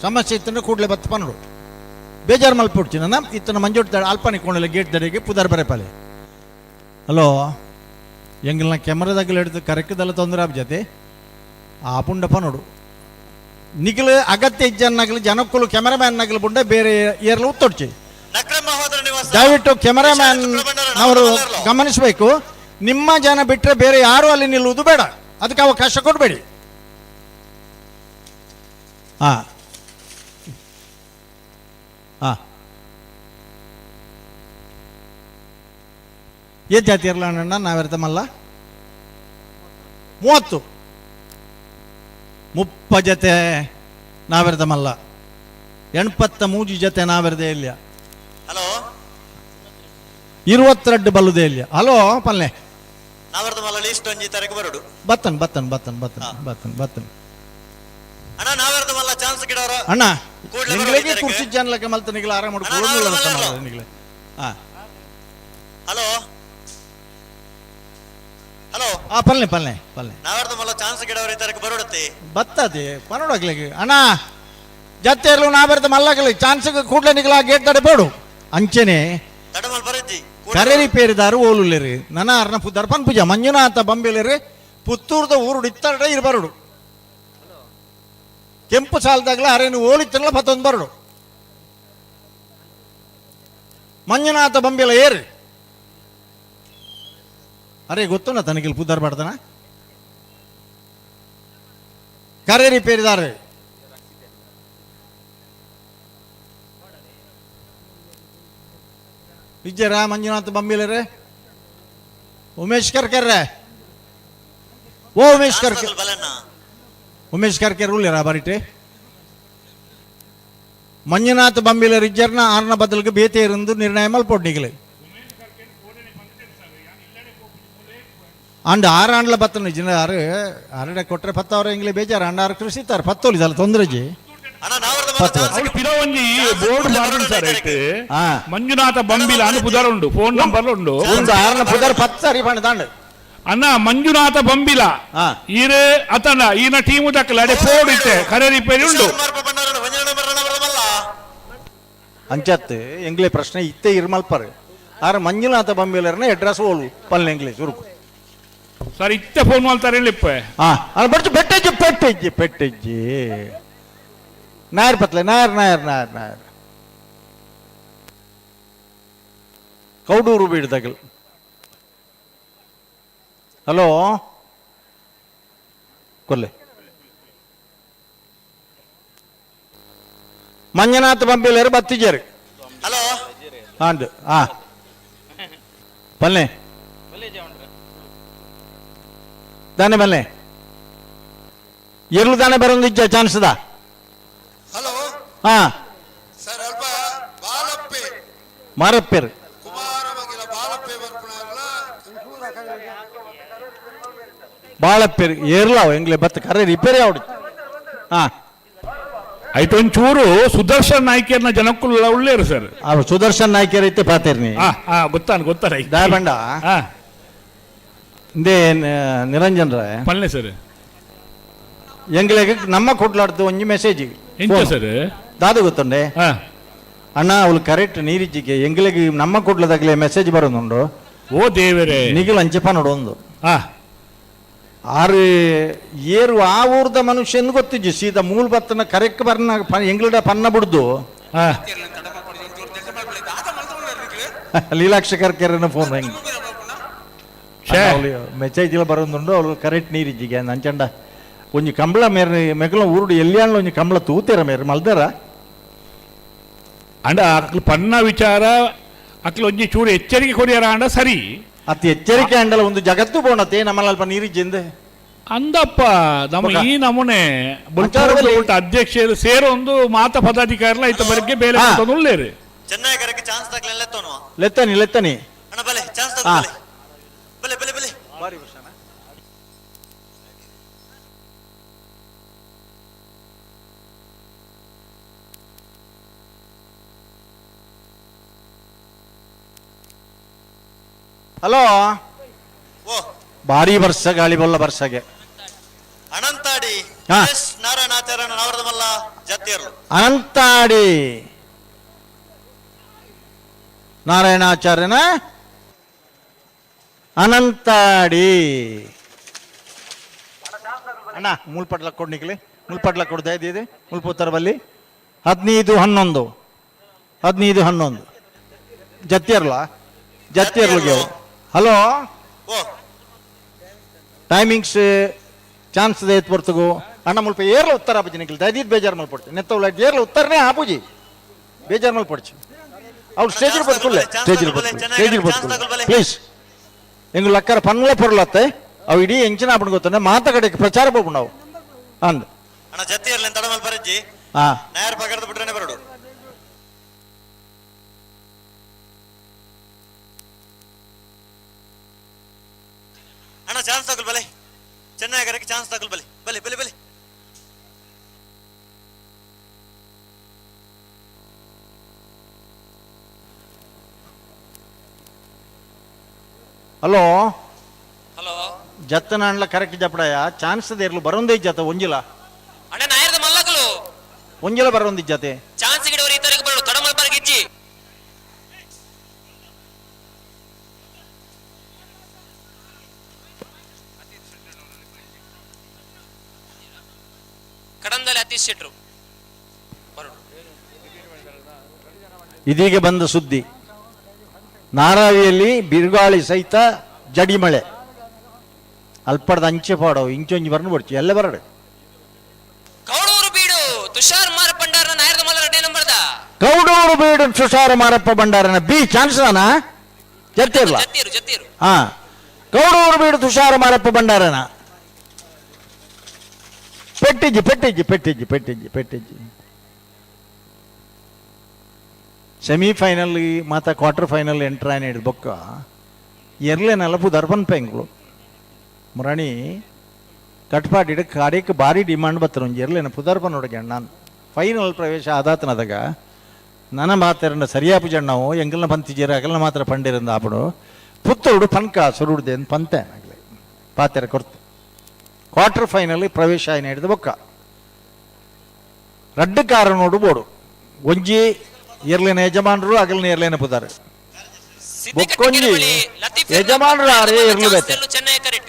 ಸಮಸ್ಯೆ ಇತ್ತಂದ್ರೆ ಕೂಡಲೇ ಬತ್ತು ಪನ್ನಡು ಬೇಜಾರು ಮಲ್ಪೊಡ್ಚು ನನ್ನ ಇತ್ತನ ಮಂಜೋಟ್ ಅಲ್ಪನಿ ಕೊಂಡಿಲ್ಲ ಗೇಟ್ ದಡೆಗೆ ಪುದರ್ ಬರೆಪಾಲೆ ಹಲೋ ಎಂಗಿಲ್ನ ಕ್ಯಾಮರಾದಾಗಲ ಹಿಡಿದು ಕರೆಕ್ಟದಲ್ಲ ತೊಂದರೆ ಜೊತೆ ಆ ಪುಂಡ ಪನ್ನಡು ನಿಖಿಲು ಅಗತ್ಯ ಇಜ್ಜನ್ನಾಗಲಿ ಜನಕ್ಕಲು ಕ್ಯಾಮರಾಮ್ಯಾನ್ನಾಗಲಿ ಬುಂಡ ಬೇರೆ ಏರ್ಲು ಉತ್ತೊಡ್ಚಿ ದಯವಿಟ್ಟು ಕ್ಯಾಮರಾಮ್ಯಾನ್ ಅವರು ಗಮನಿಸಬೇಕು. ನಿಮ್ಮ ಜನ ಬಿಟ್ಟರೆ ಬೇರೆ ಯಾರು ಅಲ್ಲಿ ನಿಲ್ಲುವುದು ಬೇಡ, ಅದಕ್ಕೆ ಅವಕಾಶ ಕೊಡಬೇಡಿ. ಹಾಂ ಹಾಂ ಏತ್ ಜಾತಿ ಇರಲ್ಲ ಅಣ್ಣ ನಾವಿರ್ತಮಲ್ಲ 30 ಜೊತೆ ನಾವಿರ್ದಮಲ್ಲ 83 ಜೊತೆ ನಾವಿರ್ದೇ ಇಲ್ಲ. ಹಲೋ 22 ಬಲ್ಲುದೇ ಇಲ್ಲ. ಹಲೋ ಪಲ್ಲೆ ನಾವಿರ್ದಮಲ್ಲ ಲೀಸ್ಟ್ ಒಂಜಿ ತಾರೀಕು ಬರೋಡು ಬತ್ತನ್ ಅಣ್ಣ ನಾವಿರ್ದಮಲ್ಲ ಚಾನ್ಸ್ ಗಿಡವರ ಅಣ್ಣ ನಿಂಗಳಿಗೆ ಕುರ್ಚಿ ಜನಲಕ್ಕೆ ಮಲ್ತ ನಿಗಲ ಆರಾಮ ಮಾಡ್ಕೊಳ್ಳೋದು ನಿಗಲ. ಹಾಂ ಹಲೋ ಹಲೋ ಪಲ್ಲೆ ನಾವಿರ್ದಮಲ್ಲ ಚಾನ್ಸ್ ಗಿಡವರ ತಾರೀಕು ಬರೋಡತ್ತೆ ಬತ್ತದೆ ಪನ್ನೋಡಾಗ್ಲಿಕ್ಕೆ ಅಣ್ಣ ಜತ್ತೆರ್ಲು ನಾವಿರ್ದ ಮಲ್ಲಗಲಿ ಚಾನ್ಸ್ ಕೂಡಲೇ ನಿಗಲ ಗೇಟ್ ತಡೆ ಬೋಡು ಅಂಚೆನೆ ತಡಮಲ್ ಬರಜ್ಜಿ ಕರೇರಿ ಪೇರಿದಾರು ಓಲುಲ್ಲೇರಿ ನನ್ನ ಅರ್ನ ದರ್ಪನ್ ಪೂಜಾ ಮಂಜುನಾಥ ಬಂಬೇಲೇರಿ ಪುತ್ತೂರ್ದ ಊರುಡು ಇತ್ತರಡೆ ಇರಬಾರಡು ಕೆಂಪು ಸಾಲದಾಗಲ ಅರೇನು ಓಲಿತ್ತಲ್ಲ 11 ಬರಡು ಮಂಜುನಾಥ ಬಂಬೇಲ ಏರಿ ಅರೆ ಗೊತ್ತುನ ತನಗಿಲ್ ಪುದರ್ ಬಾಡ್ದನ ಕರೇರಿ ಪೇರಿದಾರೆ ವಿಜಯರ ಮಂಜುನಾಥ ಬಂಬಿಲರೆ ಉಮೇಶ್ ಕರ್ಕರ್ರೆ ಓ ಉಮೇಶ್ ಕರ್ಕರ್ ಉಳ್ಳೇರ ಬರಿಟೆ ಮಂಜುನಾಥ ಬಂಬಿಲರ್ ಇಜ್ಜರ್ನ ಆರ್ನ ಬದಲಿಗೆ ಬೇತೆ ಇருந்து ನಿರ್ಣಯ ಮಲ್ಪೊಡ್ನಿಗಲೆ ಅಂಡ್ 6 ಆಂಡ್ಲ ಬತ್ತನ ಜನ ಅರಡೆ ಕೊಟ್ರೆ 10 ಅವರ ಇಂಗ್ಲೇ ಬೇಜಾರ ಅಂಡ 6 ಕೃಷಿ ತಾರೆ 10 ಒಲಿದಲ್ಲ ತೊಂದರೆಜಿ ಮಂಜುನಾಥ ಬಂಬಿಲ ಅನ್ನು ಪುದರ್ ಉಂಡು ಫೋನ್ ನಂಬರ್ ಉಂಡು ಪುದರ್ 10 ಸರಿ ಪಂಡ ದಾಂಡ್ ಅಣ್ಣ ಮಂಜುನಾಥ ಬಂಬಿಲ ಈರೆ ಅತನ ಈನ ಟೀಮು ದಕ್ಕಲ ಅಡೆ ಫೋನ್ ಇತ್ತೆ ಕರೆ ರಿಪೇರಿ ಉಂಡು ಅಂಚತ್ ಎಂಗ್ಲೇ ಪ್ರಶ್ನೆ ಇತ್ತೆ ಇರ್ಮಲ್ಪರ್ ಆರ ಮಂಜುನಾಥ ಬಂಬಿಲರ್ನ ಅಡ್ರೆಸ್ ಓಲು ಪಲ್ಲೆ ಎಂಗ್ಲೇ ಸುರುಕು ಸರ್ ಇತ್ತೆ ಫೋನ್ ಮಾಡ್ತಾರೆ ಇಲ್ಲಿಪ್ಪ ಬರ್ಚು ಪೆಟ್ಟಜ್ಜಿ ನಾಯರ್ ಪತ್ಲೆ ನಾಯರ್ ಕೌಡೂರು ಬೀಡ್ದಾಗಲ್. ಹಲೋ ಕೊಲ್ಲೆ ಮಂಜುನಾಥ ಬಂಬಿಲೇರು ಬತ್ತಿಜೇರು ಹಲೋ ಹಾಂದು ಪಲ್ಲೆ ದಾನೆ ಬಲ್ಲೆ ಇರ್ಲು ದಾನೆ ಬರೋದಿಜ್ಜ ಚಾನ್ಸ್ ದಾ. ಹಲೋ ಹಾ ಸರ್ ಅಲ್ಪ ಬಾಲಪ್ಪೆ ಮಾರಪ್ಪೇರು ಕುಮಾರ ಮಗಿಲ ಬಾಲಪ್ಪೆ ಬರ್ಪುಣಾರ್ಲ ಬಾಳಪ್ಪೇರು ಏರ್ಲಾವ ಎಂಗ್ಲೆ ಬತ್ತ ಕರೆ ರಿಪೇರಿ ಆವಡು. ಹಾ ಐತೊಂಚೂರು ಸುದರ್ಶನ್ ನಾಯ್ಕರ್ನ ಜನಕ್ಕೂ ಉಳ್ಳೇರು ಸರ್. ಸುದರ್ಶನ್ ನಾಯ್ಕರ್ ಐತೆ ಪಾತೇರ್ನಿ ಗೊತ್ತಾರ ದಾಯಬಂಡ ಇಂದೇ ನಿರಂಜನ್ ರಾಯ್ ಪಲ್ಲೆ ಸರ್ ಎಂಗ್ಲೆಗೆ ನಮ್ಮ ಕೊಡ್ಲಾಡ್ದು ಒಂಜಿ ಮೆಸೇಜ್ ಎಂತ ಸರ್ ದಾದು ಗೊತ್ತುಂಡೆ ಅಣ್ಣ ಅವಳು ಕರೆಕ್ಟ್ ನೀರಿಜ್ಜಿಗೆ ಎಂಗ್ಲೆಗೆ ನಮ್ಮ ಕೊಡ್ಲದಾಗ್ಲೇ ಮೆಸೇಜ್ ಬರೋದುಂಡು. ಓ ದೇವರೇ ನಿಗಿಲ್ ಅಂಚೆಪ ನೋಡು ಒಂದು ಆರು ಏರು ಆ ಊರ್ದ ಮನುಷ್ಯ ಎಂದು ಗೊತ್ತಿಜ್ಜು ಸೀದಾ ಮೂಲ ಬತ್ತನ ಕರೆಕ್ಟ್ ಬರ್ನ ಎಂಗ್ಲಡ ಪನ್ನ ಬಿಡ್ದು ಲೀಲಾಕ್ಷ ಕರ್ಕೆರನ ಫೋನ್ ಹೆಂಗ್ ಮೆಸೇಜ್ ಎಲ್ಲ ಬರೋದುಂಡು ಅವಳು ಕರೆಕ್ಟ್ ನೀರಿಜ್ಜಿಗೆ ನಂಚಂಡ ಒಂಜಿ ಕಂಬಳ ಮೇರೆ ಮೆಗಲ ಊರುಡು ಎಲ್ಲಿಯಾಣ ಒಂಜಿ ಕಂಬಳ ತೂತೇರ ಮೇರೆ ಮಲ್ದಾರ ಅಂಡ ಅಕ್ಲು ಪನ್ನ ವಿಚಾರ ಅಕ್ಲು ಒಂಜಿ ಚೂರು ಎಚ್ಚರಿಕೆ ಕೊಡಿಯಾರ ಅಂಡ ಸರಿ ಅತಿ ಎಚ್ಚರಿಕೆ ಅಂಡಲ ಒಂದು ಜಗತ್ತು ಬೋಣತೆ ನಮ್ಮಲ್ಲಿ ಅಲ್ಪ ನೀರಿಜ್ಜಿಂದೆ ಅಂದಪ್ಪ ನಮ್ಮ ಈ ನಮೂನೆ ಅಧ್ಯಕ್ಷರು ಸೇರೊಂದು ಮಾತ ಪದಾಧಿಕಾರಿಲ ಐತ ಬರಿಗೆ ಬೇಲೆ ಉಳ್ಳೇರು ಚೆನ್ನೈ ಕರೆಗೆ ಚಾನ್ಸ್ ತಗಲ ಲೆತ್ತನಿ ಅಣ್ಣ ಬಲೆ ಚಾನ್ಸ್ ತಗಲ ಬಲೆ ಹಲೋ ಓ ಭಾರಿ ವರ್ಷ ಗಾಳಿ ಬಲ್ಲ ವರ್ಷಗೆ ಅನಂತಾಡಿ ಹಾ. ಎಸ್ ನಾರಾಯಣಾಚಾರ್ಯ ನವರದ ಮಲ್ಲ ಜತ್ತೀರ್ಲು ಅನಂತಾಡಿ ನಾರಾಯಣಾಚಾರ್ಯನ ಅನಂತಾಡಿ ಅಣ್ಣ ಮುಲ್ಪಟ್ಲ ಕೊಡ್ ನಿಕ್ಲಿ ಮುಲ್ಪಟ್ಲ ಕೊಡ್ತಾ ಇದ್ದೀರಿ ಮುಲ್ಪುತ್ತರ ಬಲ್ಲಿ 15-11 ಜತ್ತಿರ್ಲಿಗೆ ಹಲೋ ಓ ಟೈಮಿಂಗ್ಸ್ ಚಾನ್ಸ್ ದೇತ್ ಬರ್ತಗು ಅಣ್ಣ ಮುಲ್ಪ ಏರ್ಲ ಉತ್ತರ ಆಪುಜಿ ನಿಕ್ಲಿ ದಯದೀತ್ ಬೇಜಾರು ಮಲ್ಪಡ್ತೀನಿ ನೆತ್ತ ಉಲ್ಲ ಏರ್ಲ ಉತ್ತರನೇ ಆಪುಜಿ ಬೇಜಾರು ಮಲ್ಪಡ್ಚಿ ಅವ್ರು ಸ್ಟೇಜಿಗೆ ಬದುಕುಲ್ಲೆ ಸ್ಟೇಜಿಗೆ ಬದುಕು ಪ್ಲೀಸ್ ಎಂಗು ಲಕ್ಕರ ಪನ್ನುಲ ಪೊರ್ಲತ್ತೆ ಅವು ಇಡೀ ಎಂಚಿನ ಆಪಣ ಗೊತ್ತಾನೆ ಮಾತಗಡೆಗೆ ಪ್ರಚಾರ ಬೋಪು ನಾವು ಅಂದ್ ಅಣ್ಣ ಜತ್ತೀರ್ಲಿ ತಡ ಮಲ್ ಬರಜ್ಜಿ ಹಾ ನೇರ ಪಗಡ್ದು ಬಿಟ್ರೆ ಬರಡು ಅಣ್ಣ ಚಾನ್ಸ್ ತಗೊಳ್ ಬಲೆ ಚೆನ್ನೈಗರಕ್ಕೆ ಚಾನ್ಸ್ ತಗೊಳ್ ಬಲೆ ಬಲೆ ಬಲೆ ಬಲೆ ಹಲೋ ಹಲೋ ಜತ್ತನ ಅಂಡ್ಲ ಕರೆಕ್ಟ್ ಜಪಡಯ ಚಾನ್ಸ್ ದೇರ್ಲು ಬರೋಂದೇ ಜತ ಒಂಜಿಲ ಅಣ್ಣ ನಾಯರ್ದ ಮಲ್ಲಕಲು ಒಂಜಿಲ ಬರೋಂದಿ ಜತೆ ಚಾನ್ಸ್ ಗಿಡವರು ಈ ತರಕ್ಕೆ ಬರಡು ತಡ ಮಲ್ಪರ್ಗೆ ಇಜ್ಜಿ ಕಡಂದಲ್ಲಿ ಅತೀಶ್ ಶೆಟ್ರು ಬರಡು ಇದೀಗ ಬಂದ ಸುದ್ದಿ ನಾರಾವಿಯಲ್ಲಿ ಬಿರುಗಾಳಿ ಸಹಿತ ಜಡಿ ಮಳೆ ಅಲ್ಪಡ್ದ ಅಂಚೆ ಪಾಡೋ ಇಂಚೊಂಜಿ ಬರ್ನು ಬರ್ಚಿ ಎಲ್ಲ ಬರಡು ಕೌಡೂರು ಬೀಡು ತುಷಾರ್ ಮಾರ ಪಂಡಾರನ ನಾಯರ್ದ ಮಲ್ಲ ರೆಡ್ಡೆ ನಂಬರ್ದ ಕೌಡೂರು ಬೀಡು ತುಷಾರ ಮಾರಪ್ಪ ಭಂಡಾರನ ಬಿ ಚಾನ್ಸ್ ಅನ ಜತ್ತಿರ್ಲ ಜತ್ತೀರು ಹಾ ಕೌಡೂರು ಬೀಡು ತುಷಾರ ಮಾರಪ್ಪ ಭಂಡಾರನ ಪೆಟ್ಟಿಜ್ಜಿ ಸೆಮಿಫೈನಲ್ ಮತ್ತು ಕ್ವಾರ್ಟರ್ ಫೈನಲ್ ಎಂಟ್ರ್ ಆಯ್ನ ಹಿಡಿದು ಬೊಕ್ಕ ಎರ್ಲೆ ನಲಪು ದರ್ಬನ್ ಪೆಂಗ್ಳು ಮುರಾಣಿ ಕಟ್ಪಾಡಿಡ ಕಾಡಿಗೆ ಭಾರಿ ಡಿಮಾಂಡ್ ಬತ್ತರ ಒಂದು ಎರ್ಲೆನ ಪುದರ್ಬನ್ ಹುಡುಗ ನಾನು ಫೈನಲ್ ಪ್ರವೇಶ ಆದಾತನದಾಗ ನನ್ನ ಮಾತಾಡ ಸರಿಯಾಪು ಜಣ್ಣವು ಎಂಗಲ್ನ ಪಂತಿಜೀರ ಅಗಲ್ನ ಮಾತ್ರ ಪಂಡಿರಂದ ಆಪಡು ಪುತ್ತರುಡು ಪನ್ಕ ಸುರುಡ್ದೆ ಅಂತ ಪಂತೆ ಆಗಲಿ ಪಾತೆರ ಕೊರ್ತು ಕ್ವಾರ್ಟರ್ ಫೈನಲ್ ಪ್ರವೇಶ ಆಯ್ನ ಹಿಡಿದು ಬೊಕ್ಕ ರಡ್ಡು ಕಾರನೋಡು ಬೋಡು ಒಂಜಿ ಇರ್ಲಿನ ಯಜಮಾನರು ಅಗಲಿನ ಇರ್ಲೇನ ಪುದಾರ ಬೊಕ್ಕೊಂಜಿ ಯಜಮಾನರು ಆರೇ ಇರ್ಲು ಬೇತೆ ಚೆನ್ನೈ ಕರೆಕ್ಟ್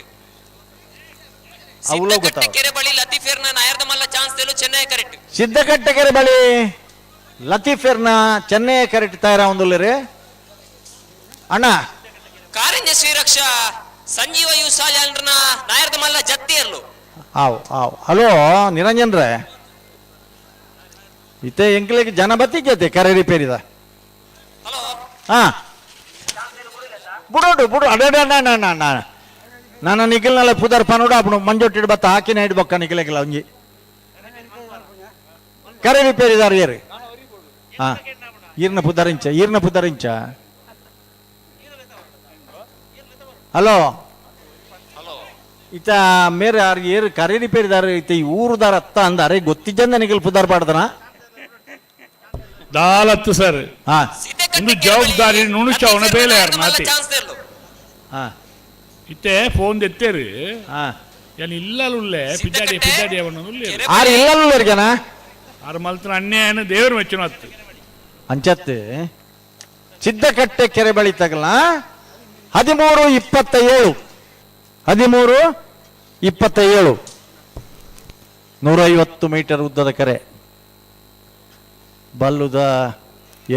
ಅವಳು ಗೊತ್ತಾವ ಕೆರೆ ಬಳಿ ಲತೀಫೇರ್ನ ನಾಯರ್ದ ಮಲ್ಲ ಚಾನ್ಸ್ ತೆಲು ಚೆನ್ನೈ ಕರೆಕ್ಟ್ ಸಿದ್ದಕಟ್ಟೆಕೆರೆ ಬಳಿ ಲತೀಫೆರ್ನ ಚೆನ್ನೈ ಕರೆಕ್ಟ್ ತಯಾರ ಒಂದುಲ್ಲರಿ ಅಣ್ಣ ಕಾರಂಜ ಶ್ರೀರಕ್ಷಾ ಸಂಜೀವ ಯುಸಾಜಾನ್ರನ ನಾಯರ್ದ ಮಲ್ಲ ಜತ್ತಿಯರ್ಲು ಆವ್ ಹಲೋ ನಿರಂಜನ್ ರೇ ಇತ್ತೆ ಎಂಕ್ಲಿಗೆ ಜನ ಬತ್ತಿಗೆ ಕರೆ ರಿಪೇರಿದ ಹಲೋ ಹಾ ಬಿಡು ಅಡೇ ನನ್ನ ನಿಖಿಲ್ನಲ್ಲ ಪುದರ್ ಪನೋಡು ಅಪ್ಪನು ಮಂಜೊಟ್ಟಿಡ್ ಬತ್ತ ಹಾಕಿನ ಹಿಡ್ಬೊಕ್ಕ ನಿಖಿಲಕ್ಕಿಲ್ಲ ಒಂಜಿ ಕರೆ ರಿಪೇರಿದಾರ ಏರು ಹಾ ಈರ್ನ ಪುದರಿಂಚ ಹಲೋ ಇತ್ತ ಮೇರೆ ಯಾರು ಏರು ಕರೆ ರಿಪೇರಿದಾರ ಇತ್ತ ಈ ಊರುದಾರ ಅತ್ತ ಅಂದಾರೆ ಗೊತ್ತಿದ್ದಂದ ನಿಖಿಲ್ ಪುದರ್ ಪಾಡ್ದನ ದಾಲತ್ತು ಸರ್ ಹಾ ಇಂದು ಜವಾಬ್ದಾರಿ ನುಣುಚವನ ಬೇಲೆ ಯಾರು ಮಾತಿ ಚಾನ್ಸ್ ತೆಲು ಹಾ ಇತ್ತೆ ಫೋನ್ ಎತ್ತೇರು ಹಾ ಏನು ಇಲ್ಲಲ್ಲೇ ಪಿದ್ದಾಡಿ ಅವನುಲ್ಲೆ ಆರು ಇಲ್ಲಲ್ಲ ಜನ ಆರು ಮಲ್ತನ ಅನ್ಯಾಯನ ದೇವರು ಮೆಚ್ಚನ ಹತ್ತು ಅಂಚತ್ತೆ ಸಿದ್ದಕಟ್ಟೆ ಕೆರೆ ಬಳಿ ತಗಲ 13-27 150 ಮೀಟರ್ ಉದ್ದದ ಕೆರೆ ಬಲ್ಲುದ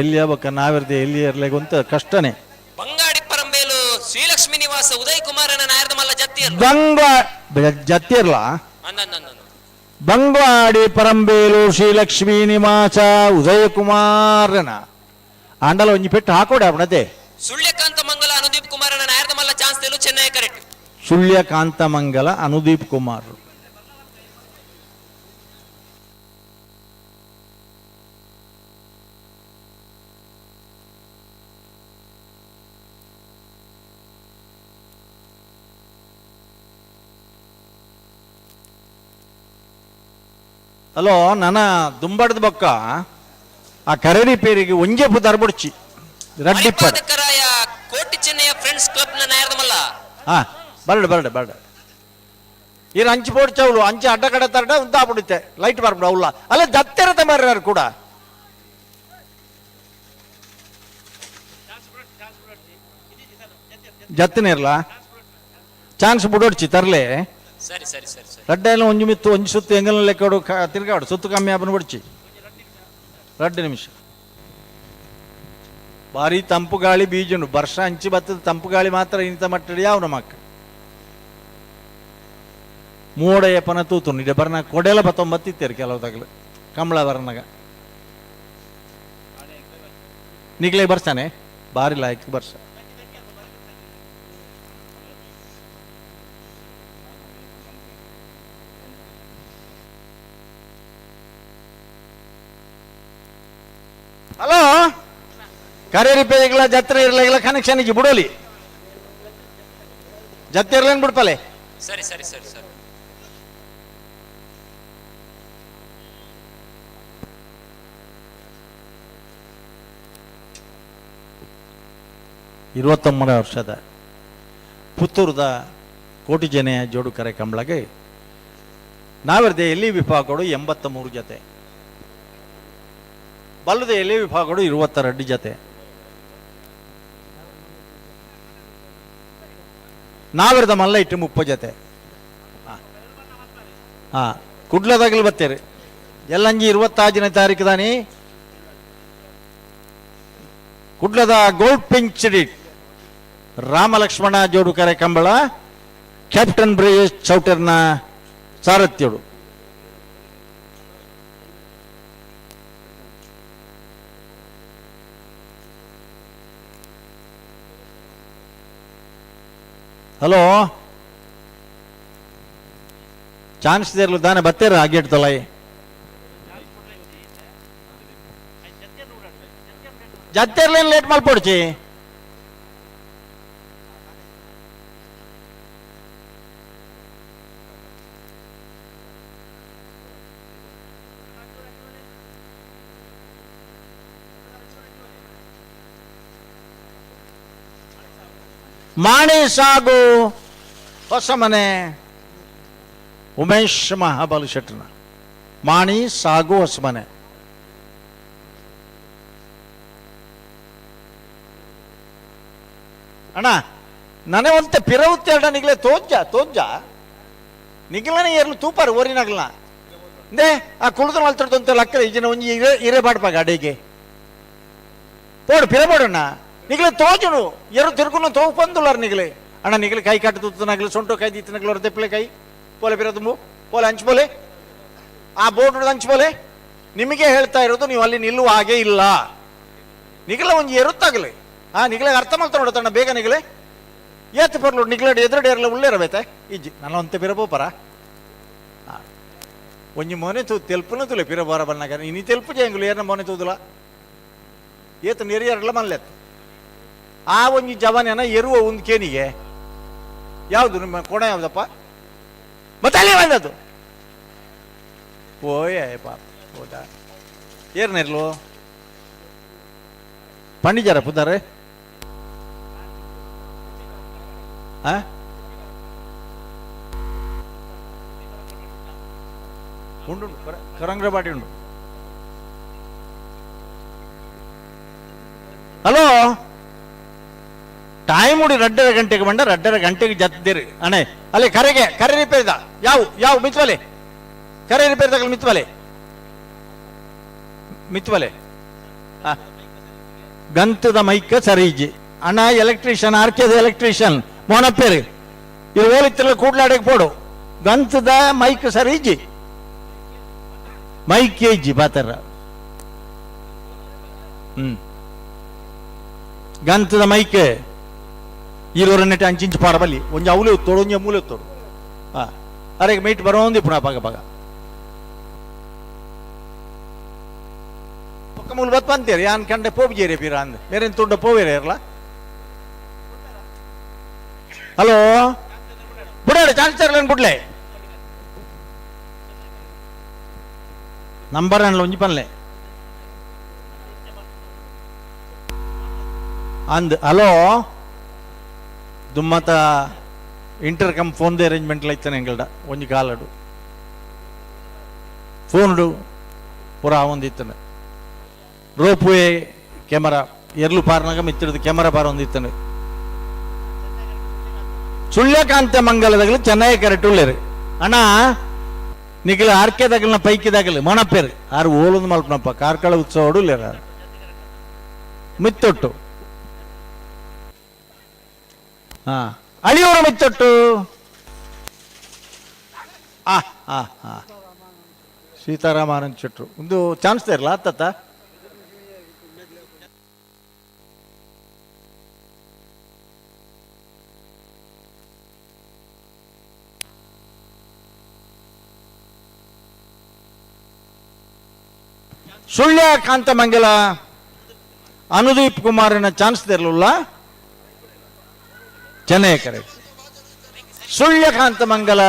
ಎಲ್ಲಿ ಆಗ್ಬೇಕ ನಾವಿರ್ದೆ ಎಲ್ಲಿ ಇರ್ಲಿಕ್ಕೆ ಅಂತ ಕಷ್ಟನೇ ಬಂಗಾಡಿ ಪರಂಬೇಲು ಶ್ರೀಲಕ್ಷ್ಮಿ ನಿವಾಸ ಉದಯ್ ಕುಮಾರನ ನಾಯರ್ದ ಮಲ್ಲ ಜತ್ತಿಯರ್ಲು ಜತ್ತಿರ್ಲ ಅಂದಂದಂದ ಬಂಗ್ವಾಡಿ ಪರಂಬೇಲು ಶ್ರೀಲಕ್ಷ್ಮೀ ನಿವಾಸ ಉದಯಕುಮಾರನ ಆಂಡಲ ಒಂಜಿ ಪೆಟ್ಟು ಹಾಕೋಡೆ ಅವನದೇ ಸುಳ್ಯಕಾಂತ ಮಂಗಲ ಅನುದೀಪ್ ಕುಮಾರನ ನಾಯರ್ದ ಮಲ್ಲ ಚಾನ್ಸ್ ತೆಲು ಚೆನ್ನೈ ಕರೆಕ್ಟ್ ಸುಳ್ಯಕಾಂತಮಂಗಲ ಅನುದೀಪ್ ಕುಮಾರ್ ಹಲೋ ನನ್ನ ದುಂಬಡದ ಬೊಕ್ಕ ಆ ಕರೆರಿ ಪೇರಿಗೆ ಒಂಜೆ ಪುದಾರ್ ಬುಡ್ಚಿ ರಡ್ಡಿಪ್ಪರ್ ಕೋಟಿ ಚೆನ್ನೈಯ ಫ್ರೆಂಡ್ಸ್ ಕ್ಲಬ್ ನ ಬರ್ಡೆ ಇರು ಅಂಚು ಪೋಡ್ಚವಳು ಅಂಚು ಅಡ್ಡ ಕಡೆ ತರಡ ಉದ್ದಾ ಬಿಡುತ್ತೆ ಲೈಟ್ ಬರ್ಬಿಡು ಅವಲ್ಲ ಅಲ್ಲೇ ದತ್ತಿರತೆ ಮಾರ್ಯಾರು ಕೂಡ ಜತ್ತಿನ ಇರಲ್ಲ ಚಾನ್ಸ್ ಬಿಡೋಡ್ಚಿ ತರಲೆ ಸರಿ ಸರಿ ಸರಿ ಸರಿ ರಡ್ಡ ಎಲ್ಲ ಒಂಜು ಮಿತ್ತು ಒಂಜು ಸುತ್ತು ಎಂಗಲ್ ಲೆಕ್ಕಾಡು ತಿರ್ಗಾಡು ಸುತ್ತು ಕಮ್ಮಿ ಆಪನ ಬಿಡ್ಚಿ 2 ನಿಮಿಷ ಭಾರಿ ತಂಪು ಗಾಳಿ ಬೀಜುಂಡು ವರ್ಷ ಹಂಚಿ ಬತ್ತದ ತಂಪು ಗಾಳಿ ಮಾತ್ರ ಇಂಥ ಮಟ್ಟಡಿ ಯಾವ ನಮ್ಮಕ್ಕ ಮೋಡ ಏಪನ ತೂತು ನಿಡೆ ಬರ್ನ ಕೊಡೆಲ್ಲ ಬತ್ತೊಂಬತ್ತಿತ್ತೇರು ಕೆಲವು ತಗಲು ಕಂಬಳ ಬರ್ನಾಗ ನಿಗ್ಲೇ ಬರ್ಸಾನೆ ಭಾರಿ ಲಾಯ್ಕ್ ಬರ್ಸ ಹಲೋ ಕರೆ ರಿಪೇರಿಗಳ ಜತ್ರೆ ಇರ್ಲಿಲ್ಲ ಕನೆಕ್ಷನ್ಗೆ ಬಿಡೋಲಿ ಜತ್ತೆ ಇರ್ಲೇನ್ ಬಿಡ್ಪಲೆ ಸರಿ ಸರಿ ಸರಿ ಸರಿ 29 ವರ್ಷದ ಪುತ್ತೂರದ ಕೋಟಿ ಜನೆಯ ಜೋಡು ಕರೆ ಕಂಬಳಗೆ ನಾವಿರದೆ ಎಲ್ಲಿ ವಿಭಾಗಗಳು 83 ಜೊತೆ ಬಲ್ಲದ ಎಲ್ಲಿ ವಿಭಾಗಗಳು 22 ಜೊತೆ ನಾವಿರದ ಮಲ್ಲ ಇಟ್ಟು 30 ಜೊತೆ ಕುಡ್ಲದಾಗಲಿ ಬತ್ತೇರಿ ಎಲ್ಲಂಜಿ 26ನೇ ತಾರೀಕು ದಾನಿ ಕುಡ್ಲದ ಗೋಲ್ಡ್ ಪಿಂಚಡಿ ರಾಮಲಕ್ಷ್ಮಣ ಜೋಡು ಕರೆ ಕಂಬಳ ಕ್ಯಾಪ್ಟನ್ ಬ್ರೇಜ್ ಚೌಟರ್ನ ಸಾರಥ್ಯಡು ಹಲೋ ಚಾನ್ಸ್ ದೇರ್ಲು ದಾನೆ ಬತ್ತೇರ ಆಗೇಟ್ ತೊಲೈ ಜತ್ತೇರ್ಲೇನು ಲೇಟ್ ಮಲ್ಪೊಡ್ಚಿ ಮಾಣಿ ಸಾಗು ಹೊಸ ಮನೆ ಉಮೇಶ್ ಮಹಾಬಲಿ ಶೆಟ್ಟನ ಮಾಣಿ ಸಾಗು ಹೊಸ ಮನೆ ಅಣ್ಣ ನನೆ ಒಂತೆ ಪಿರವುತ್ತೆ ಅಣ್ಣ ನಿಗ್ಲೆ ತೋಜ್ಜ ನಿಗ್ಲನೆ ಏರ್ಲು ತೂಪಾರು ಓರಿನಾಗ್ಲ ದೇ ಆ ಕುಳಿದು ಮಲ್ತಡ್ದಂತೆ ಲಕ್ಕ ಈಜಿನ ಒಂಜಿ ಇರೆ ಬಾಡ್ಪಾಗ ಅಡಿಗೆ ಪೋಡು ಪಿರಬೋಡಣ್ಣ ನಿಗ್ಲೆ ತೋಜುನು ಎರು ತಿರ್ಗುನು ತೋವು ಬಂದುಲಾರ ನಿಗ್ಲೆ ಅಣ್ಣ ನಿಗ್ಲೆ ಕೈ ಕಟ್ಟು ತುತ್ತನಾಗ್ಲಿ ಸೊಂಟು ಕೈ ದಿತ್ತನಾಗ್ಲವ್ರ ತೆಪ್ಪಲೆ ಕೈ ಪೋಲೆ ಪಿರದುಂಬು ಪೋಲೆ ಹಂಚ್ಬೋಲೆ ಆ ಬೋರ್ಡ್ ಹಂಚ್ಬೋಲೆ ನಿಮಗೆ ಹೇಳ್ತಾ ಇರೋದು ನೀವು ಅಲ್ಲಿ ನಿಲ್ಲುವ ಹಾಗೆ ಇಲ್ಲ ನಿಗ್ಲೆ ಒಂಜಿ ಎರುತ್ತಾಗಲಿ ನಿಗ್ಲೆ ಅರ್ಥ ಮಾಡ್ತಾ ನೋಡತ್ತಣ್ಣ ಬೇಗ ನಿಗ್ಲೆ ಏತ್ ಬರ್ಲು ನಿಗ್ಲೆ ಎದುರಡೆ ಇರಲ್ಲ ಉಳ್ಳೇರಬೇತೆ ಇಜ್ಜಿ ನನ್ನ ಒಂತೆ ಪಿರಬೋಪರ ಒಂಜಿ ಮೊನೆ ತೂ ತೆಲ್ಪುನು ತುಲೆ ಪಿರಬೋರ ಬನ್ನಾಗ ಇನಿ ತೆಲ್ಪು ಜೇಂಗುಲು ಏರ್ನ ಮೊನೆ ತೂದುಲ ಏತ್ ನೆರಿಯರಲ್ಲ ಮನ್ಲೆತ್ ಆ ಒಂಜಿ ಜವಾನೇನ ಎರುವ ಒಂದು ಕೇನಿಗೆ ಯಾವುದು ನಿಮ್ಮ ಕೋಣ ಯಾವುದಪ್ಪ ಮತ್ತೆ ಅಲ್ಲೇ ಬಂದದ್ದು ಓಯ್ ಪಾಪ ಹೌದಾ ಏರ್ನಿರ್ಲು ಪಂಡಿಜಾರ ಪುದ್ದಾರೆ ಉಂಡು ಕರಂಗ್ರೆ ಬಾಟಿ ಉಂಡು ಹಲೋ ಟೈಮ್ ಉಡಿ 2:30 ಗಂಟೆಗೆ ಬಂಡ 2:30 ಗಂಟೆಗೆ ಜತ್ತಿರಿ ಅಣೆ ಅಲ್ಲೇ ಕರೆ ರಿಪೇರಿದ ಯಾವ ಮಿತ್ವಲೆ ಕರೆ ರಿಪೇರಿದಾಗ ಮಿತ್ವಲೆ ಗಂತದ ಮೈಕ ಸರೀಜಿ ಅಣ್ಣ ಎಲೆಕ್ಟ್ರಿಷಿಯನ್ ಆರ್ಕೆದ ಎಲೆಕ್ಟ್ರಿಷಿಯನ್ ಮೋನಪ್ಪೇರಿ ಇದು ಓಲಿತ್ತಿಲ್ಲ ಕೂಡ್ಲಾಡಕ್ಕೆ ಪೋಡು ಗಂತದ ಮೈಕ್ ಸರೀಜಿ ಮೈಕ್ ಏಜಿ ಬಾತರ ಗಂತದ ಮೈಕ್ ಈರೋರನ್ನೆಟ್ಟು ಅಂಚಿಂಚು ಪಾಡಬಲ್ಲಿ ಒಂಜಿ ಅವಲೆ ಒತ್ತೋಡು ಒಂಜಿ ಮೂಲೆ ಒತ್ತೋಡು ಅರೆಗೆ ಮೈಟ್ ಬರೋಂದಿ ಪುನಃ ಪಾಗ ಪಕ್ಕ ಮೂಲ ಬತ್ ಬಂತೇರಿ ಯಾನ್ ಕಂಡೆ ಪೋಬ್ಜೇರಿ ಪೀರ ಅಂದ್ ಮೇರೇನ್ ತುಂಡ ಪೋವೇರಿ ಇರಲ್ಲ ಹಲೋ ಬಿಡೋಣ ಚಾನ್ಸ್ ತರಲೇನು ಬಿಡ್ಲೆ ನಂಬರ್ ಅನ್ಲ ಒಂಜಿ ಪನ್ಲೆ ಅಂದ್ ಹಲೋ ದುಮ್ಮತ ಇಂಟರ್ಕಮ್ ಫೋನ್ದು ಅರೇಂಜ್ಮೆಂಟ್ ಇತ್ತಾನೆ ಎಂಗಲ್ಡ ಒಂಜಿ ಕಾಲಡು ಫೋನ್ಡು ಪೂರ ಒಂದಿತ್ತಾನೆ ರೋಪ್ ವೇ ಕ್ಯಾಮರಾ ಎರ್ಲು ಪಾರ್ನಾಗ ಮಿತ್ತಿಡದು ಕ್ಯಾಮರಾ ಪಾರ ಒಂದಿತ್ತಾನೆ ಸುಳ್ಯಕಾಂತ ಮಂಗಲದಾಗಲು ಚೆನ್ನಾಗಿ ಕರೆಕ್ಟ್ ಉಳ್ಳೇರು ಅಣ್ಣ ನಿಖಿಲ ಆರ್ಕೆದಾಗಲ್ನ ಪೈಕಿದಾಗಲು ಮಣಪೇರು ಆರು ಓಲೊಂದು ಮಲ್ಪನಪ್ಪ ಕಾರ್ಕಳ ಉತ್ಸವ ಉಳ್ಳೇರ ಮಿತ್ತೊಟ್ಟು ಹಾ ಅಳಿಯೋರ ಮಿತ್ತೊಟ್ಟು ಸೀತಾರಾಮನ್ ಚಟ್ರು ಒಂದು ಚಾನ್ಸ್ ಇರಲ್ಲ ಅತ್ತ ಸುಳ್ಯ ಕಾಂತಮಂಗಲ ಅನುದೀಪ್ ಕುಮಾರನ ಚಾನ್ಸ್ ಇರಲಿಲ್ಲ ಚೆನ್ನಾಗಿ ಕರೆಕ್ಟ್ ಸುಳ್ಯ ಕಾಂತಮಂಗಲ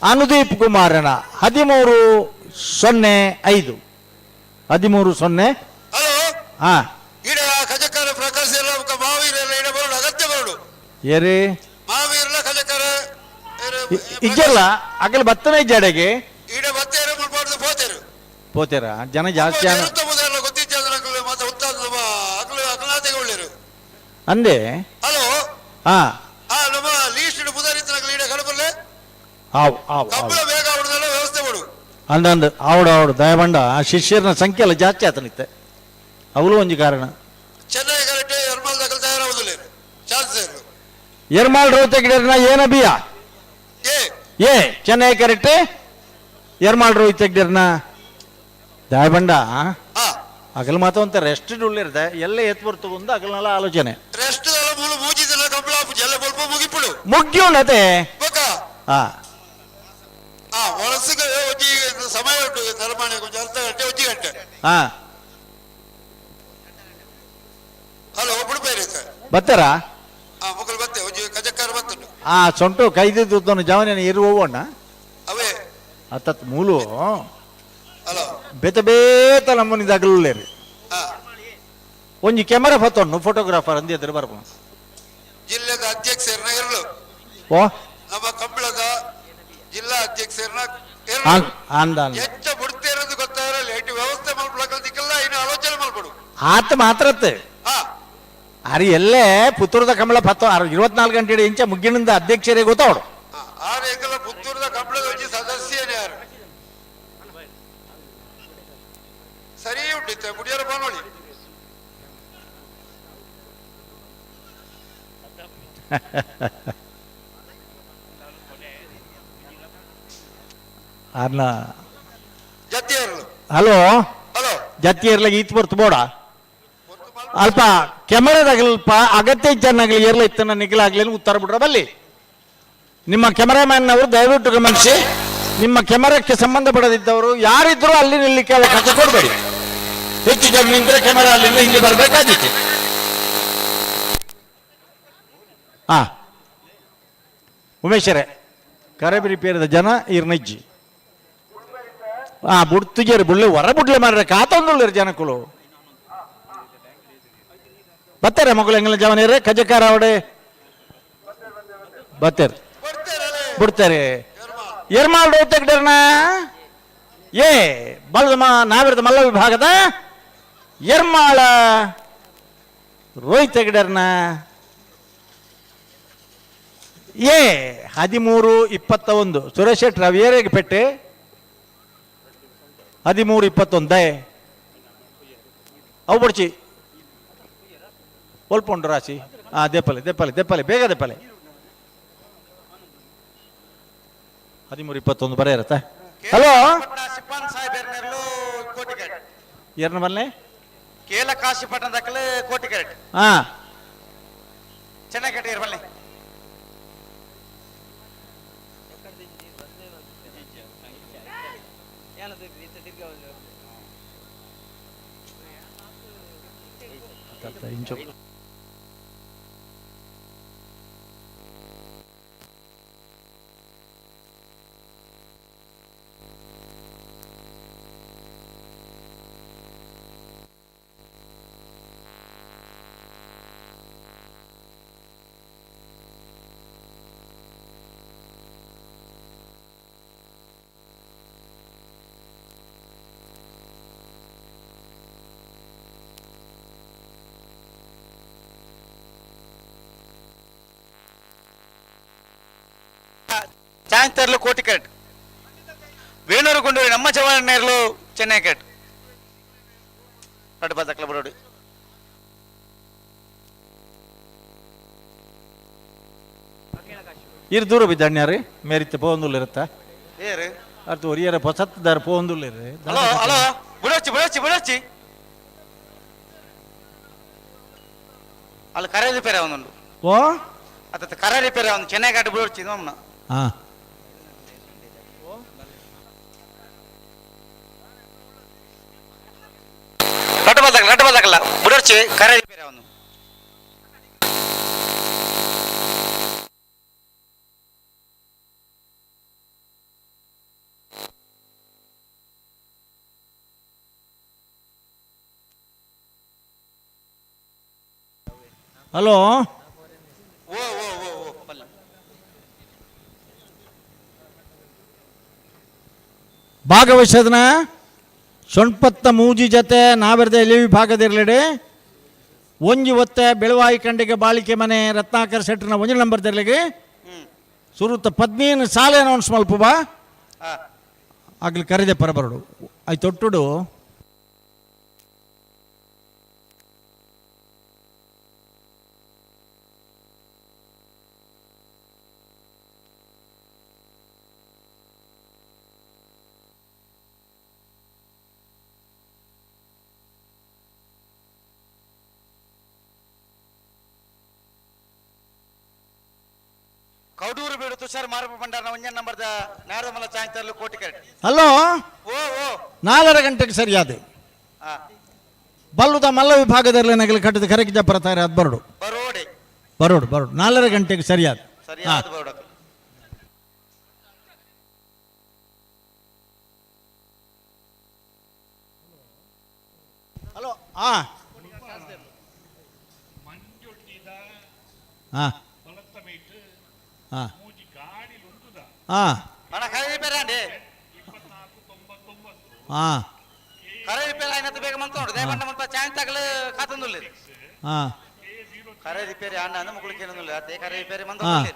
ಅನುದೀಪ್ ಕುಮಾರನ 13-05 13-0 ಹಲೋ ಹಾ ಈಡ ಕಜಕಾರ ಪ್ರಕಾಶ ಮಾವೀರ ಬರೋಡು ಅಗತ್ಯ ಬರೋಡು ಏರಿ ಮಾವೀರ್ಲ ಕಜಕಾರ ಇಜ್ಜಲ್ಲ ಅಗಲ್ ಬತ್ತನ ಇಜ್ಜಾಡೆಗೆ ಈಡ ಬತ್ತೇರ ಮುಳ್ಬಾರ್ದು ಪೋತೇರು ಪೋತೇರ ಜನ ಜಾಸ್ತಿ ಮತ್ತೆ ಉತ್ತಾದ ಅಕಲಾತೆಗೆ ಒಳ್ಳೆರು ಅಂದೆ ಹಲೋ ಹಾ ನಮ್ಮ ಲೀಸ್ಟ್ ಬುಧಾರಿತ ಈಡ ಕಡಪಲ್ಲೆ ಆವ್ ಆವ್ ಕಬ್ಬಳ ಬೇಗ ಅವಳದೆಲ್ಲ ವ್ಯವಸ್ಥೆ ಮಾಡು ಅಂದಂದು ಆವಡು ದಯಬಂಡ ಆ ಶಿಷ್ಯರನ ಸಂಖ್ಯೆ ಎಲ್ಲ ಜಾಸ್ತಿ ಆತನಿತ್ತೆ ಅವಳು ಒಂಜಿ ಕಾರಣ ಚೆನ್ನೈ ಕರೆಕ್ಟ್ ಎರ್ಮಾಲ್ ದಾಖಲೆ ತಯಾರಾಗುದಿಲ್ಲ ಚಾನ್ಸ್ ಎರ್ಮಾಲ್ ರೋತೆ ಗಿಡರ್ನ ಏನಬಿಯ ಏ ಚೆನ್ನೈ ಕರೆಕ್ಟ್ ಎರ್ಮಾಲ್ ರೋಹಿತ್ ತೆಗ್ದಿರ್ನ ದಯಬಂಡ ಅಗಲ್ ಮಾತ ಅಂತ ರೆಸ್ಟ್ ಉಳ್ಳಿರ್ದೆ ಎಲ್ಲ ಎತ್ ಬರ್ತಗೊಂಡು ಅಗಲ್ನೆಲ್ಲ ಆಲೋಚನೆ ರೆಸ್ಟ್ ಮೂಜಿದಿಲ್ಲ ಕಂಬಳ ಎಲ್ಲ ಸ್ವಲ್ಪ ಮುಗಿಪುಡು ಮುಗ್ಯೋಣತೆ ಹಾ ಒಳಸಿಗೆ ಸಮಯ ಉಂಟು ತರಮಾಣೆ ಕೊಂಚ ಅರ್ಧ ಗಂಟೆ 1 ಗಂಟೆ ಹಾ ಹಲೋ ಬಿಡ್ಬೇರಿ ಬತ್ತಾರ ಮುಗಲ್ ಬತ್ತೆ ಕಜಕ್ಕಾರ ಬತ್ತುಂಟು ಸೊಂಟು ಕೈದಿದ್ದು ಜವನ ಇರುವಣ್ಣ ಅವೇ ಅತ್ತತ್ ಮೂಲು ಹಲೋ ಬೇತ ಬೇತ ನಮ್ಮನಿದಾಗಲೇ ಒಂಜಿ ಕ್ಯಾಮರಾ ಫೋಟೋನು ಫೋಟೋಗ್ರಾಫರ್ ಅಂದಿದ್ರೆ ಬರ್ಬೋದು ಜಿಲ್ಲೆದ ಅಧ್ಯಕ್ಷರನ್ನ ಇರಲು ಓ ನಮ್ಮ ಕಂಬಳದ ಜಿಲ್ಲಾ ಅಧ್ಯಕ್ಷರನ್ನ ಹೆಚ್ಚ ಬಿಡ್ತೇರೋದು ಗೊತ್ತಾಗಲ್ಲ ಎಷ್ಟು ವ್ಯವಸ್ಥೆ ಮಾಡ್ಬಿಡಕ್ಕಿಲ್ಲ ಇನ್ನು ಆಲೋಚನೆ ಮಾಡ್ಬಿಡು ಆತ ಮಾತ್ರತ್ತೆ ಅರಿ ಎಲ್ಲೇ ಪುತ್ತೂರದ ಕಂಬಳ 24 ಗಂಟೆ ಇಂಚ ಮುಗ್ಗಿನಿಂದ ಅಧ್ಯಕ್ಷರೇ ಗೊತ್ತಾವಡು ಆರು ಎಂಕಲ್ಲ ಪುತ್ತೂರದ ಕಂಬಳದ ಒಂಜಿ ಸದಸ್ಯನೇ ಯಾರು ಸರಿ ಉಂಟಿತ್ತೆ ಮುಡಿಯರ ಬಾನೋಳಿ ಹಲೋ ಜತ್ತಿಯರ್ಲಾಗ ಈತ್ ಬರ್ತು ಬೋಡ ಅಲ್ಪ ಕ್ಯಾಮರಾದಾಗಲ್ಪ ಅಗತ್ಯ ಚೆನ್ನಾಗಲಿ ಏರ್ಲ ಇತ್ತನ ನಿಗಲಾಗ್ಲಿ ಉತ್ತರ ಬಿಡ್ರ ಬಲ್ಲಿ ನಿಮ್ಮ ಕ್ಯಾಮರಾಮ್ಯಾನ್ ಅವರು ದಯವಿಟ್ಟು ಗಮನಿಸಿ ನಿಮ್ಮ ಕ್ಯಾಮರಾಕ್ಕೆ ಸಂಬಂಧಪಡದಿದ್ದವರು ಯಾರಿದ್ರು ಅಲ್ಲಿ ನಿಲ್ಲಿಕ್ಕೆ ಅವಕಾಶ ಕೊಡಬೇಡಿ ಹೆಚ್ಚು ಜನ ನಿಂತ್ರೆ ಕ್ಯಾಮರಾ ಅಲ್ಲಿಂದ ಹಿಂಗೆ ಬರ್ಬೇಕಾದಿತ್ತು ಹಾ ಉಮೇಶರೇ ಕರೆಬಿರಿ ಪೇರಿದ ಜನ ಇರ್ನಜ್ಜಿ ಬುಡ್ತಿಜೇರಿ ಬುಳ್ಳೆ ಹೊರ ಬುಡ್ಲೆ ಮಾರ್ರೆ ಕಾತೊಂದುಳ್ಳೇರು ಜನಕ್ಕಳು ಬತ್ತಾರೆ ಮಕ್ಕಳು ಎಂಗ್ಲ ಜವನೇರೆ ಕಜಕಾರ ಅವಡೆ ಬತ್ತೇರು ಬಿಡ್ತಾರೆ ಎರ್ಮಾಲ್ ರೋತೆಗ್ಡರ್ನ ಏ ಬಲದ ನಾವಿರದ ಮಲ್ಲ ವಿಭಾಗದ ಎರ್ಮಾಳ ರೋಹಿತೆಗ್ಡರ್ನ ಏ 13-21 ಸುರೇಶ್ ಶೆಟ್ಟಿ ರವಿಯರಿಗೆ ಪೆಟ್ಟೆ 13-21 ಅವು ಬಡ್ಚಿ ಒಲ್ಪೊಂಡು ರಾಶಿ ದೆಪ್ಪಲೆ ದೆಪ್ಪಲೆ ದೆಪ್ಪಲೆ ಬೇಗ ದೆಪ್ಪಲೆ 13-21 ಬರೇ ಇರತ್ತ ಹಲೋ ಏರ್ನ ಬಲ್ಲೆ ಕೇಲ ಕಾಶಿ ಪಟ್ಟಣ ದಕ್ಕಲೆ ಕೋಟಿ ಕ್ಯಾರೆಟ್ ಹಾ ಚೆನ್ನಾಗಿ ಕಟ್ಟಿರ್ ಬಲ್ಲೆ ಇಂಚು ಚಾನ್ಸ್ ತರಲು ಕೋಟಿ ಕರೆಕ್ಟ್. ವೇಣೂರು ಗುಂಡೂರು ನಮ್ಮ ಜವಾನ್ ನೇರ್ಲು ಚೆನ್ನೈ ಕರೆಕ್ಟ್. ರಡ್ ಬದಕ್ಲ ಬರೋಡಿ ಇರ್ ದೂರ ಬಿದ್ದಾಣ್ಯಾರಿ ಮೇರಿತ್ತೆ ಪೋಂದುಲ್ಲ ಇರುತ್ತಾ ಏರು ಅರ್ಥ ಒರಿಯರ ಹೊಸತ್ತಾರ ಪೋಂದುಲ್ಲ ಇರ್ರಿ. ಹಲೋ ಹಲೋ ಬಿಡೋಚ್ಚಿ ಅಲ್ಲಿ ಕರೆ ರಿಪೇರಿ ಅವನುಂಡು ಓ ಅತ್ತ ಕರೆ ರಿಪೇರಿ ಅವನು ಚೆನ್ನೈ ಕಾಟಿ ಬಿಡೋಚ್ಚಿ ನಮ್ಮನ್ನ ಹಾ ರಡ್ ಬದಕಲ್ಲ ಬಿಡೋಚ್ಚಿ ಕರೆ ರಿಪೇರಿ ಅವನು. ಹಲೋ ಭಾಗವಹಿಸದನ ಸೊಣ್ಪತ್ತ ಮೂಜಿ ಜೊತೆ ನಾವೆರ್ದ ಎಲ್ಲಿ ಭಾಗದಿರ್ಲಿಡಿ ಒಂಜಿ ಒತ್ತೆ ಬೆಳವಾಯಿ ಕಂಡಿಗೆ ಬಾಳಿಕೆ ಮನೆ ರತ್ನಾಕರ್ ಶೆಟ್ರನ ಒಂಜಿ ನಂಬರ್ ದಿರ್ಲಿಗೆ ಸುರುತ್ತ 15 ಸಾಲ ಅನೌನ್ಸ್ ಮಲ್ಪ ಬಾ ಆಗ್ಲಿ ಕರೆದೆ ಪರಬರಡು ಆಯ್ ತೊಟ್ಟುಡು ಕೌಡೂರು ಬೀಡು ತುಷಾರ್ ಮಾರಪ್ಪ ಭಂಡಾರ ಒಂಜ ನಂಬರ್ದ ನಾರದಮಲ ಚಾನ್ಸ್ ತರಲು ಕೋಟಿ ಕರೆಕ್ಟ್. ಹಲೋ ಓ 4 ಗಂಟೆಗೆ ಸರಿಯಾದ ಬಲ್ಲುದ ಮಲ್ಲ ವಿಭಾಗದಲ್ಲಿ ನಗಲಿ ಕಟ್ಟಿದ ಕರೆಗೆ ಜಪ್ಪರತಾರೆ ಅದು ಬರೋಡು ಬರೋಡು 4 ಗಂಟೆಗೆ ಸರಿಯಾದ ಸರಿಯಾದ ಬರೋಡು. ಹಲೋ ಹಾ ಹಾ మన కరె రిపేర్ అండి కరె రిపేర్ అయినంత ಬೇಗ ಮಂತೋಡು ದಯಮಂಡ ಮಂತ ಚಾನ್ಸ್ ತಗಲು ಕಾತಂದುಲ್ಲ ಕರೆ ರಿಪೇರಿ ಅಣ್ಣ ಅಂದ ಮುಗುಳಿಕೆ ಏನಂದಿಲ್ಲ ಅದೇ ಕರೆ ರಿಪೇರಿ ಮಂತೋಡು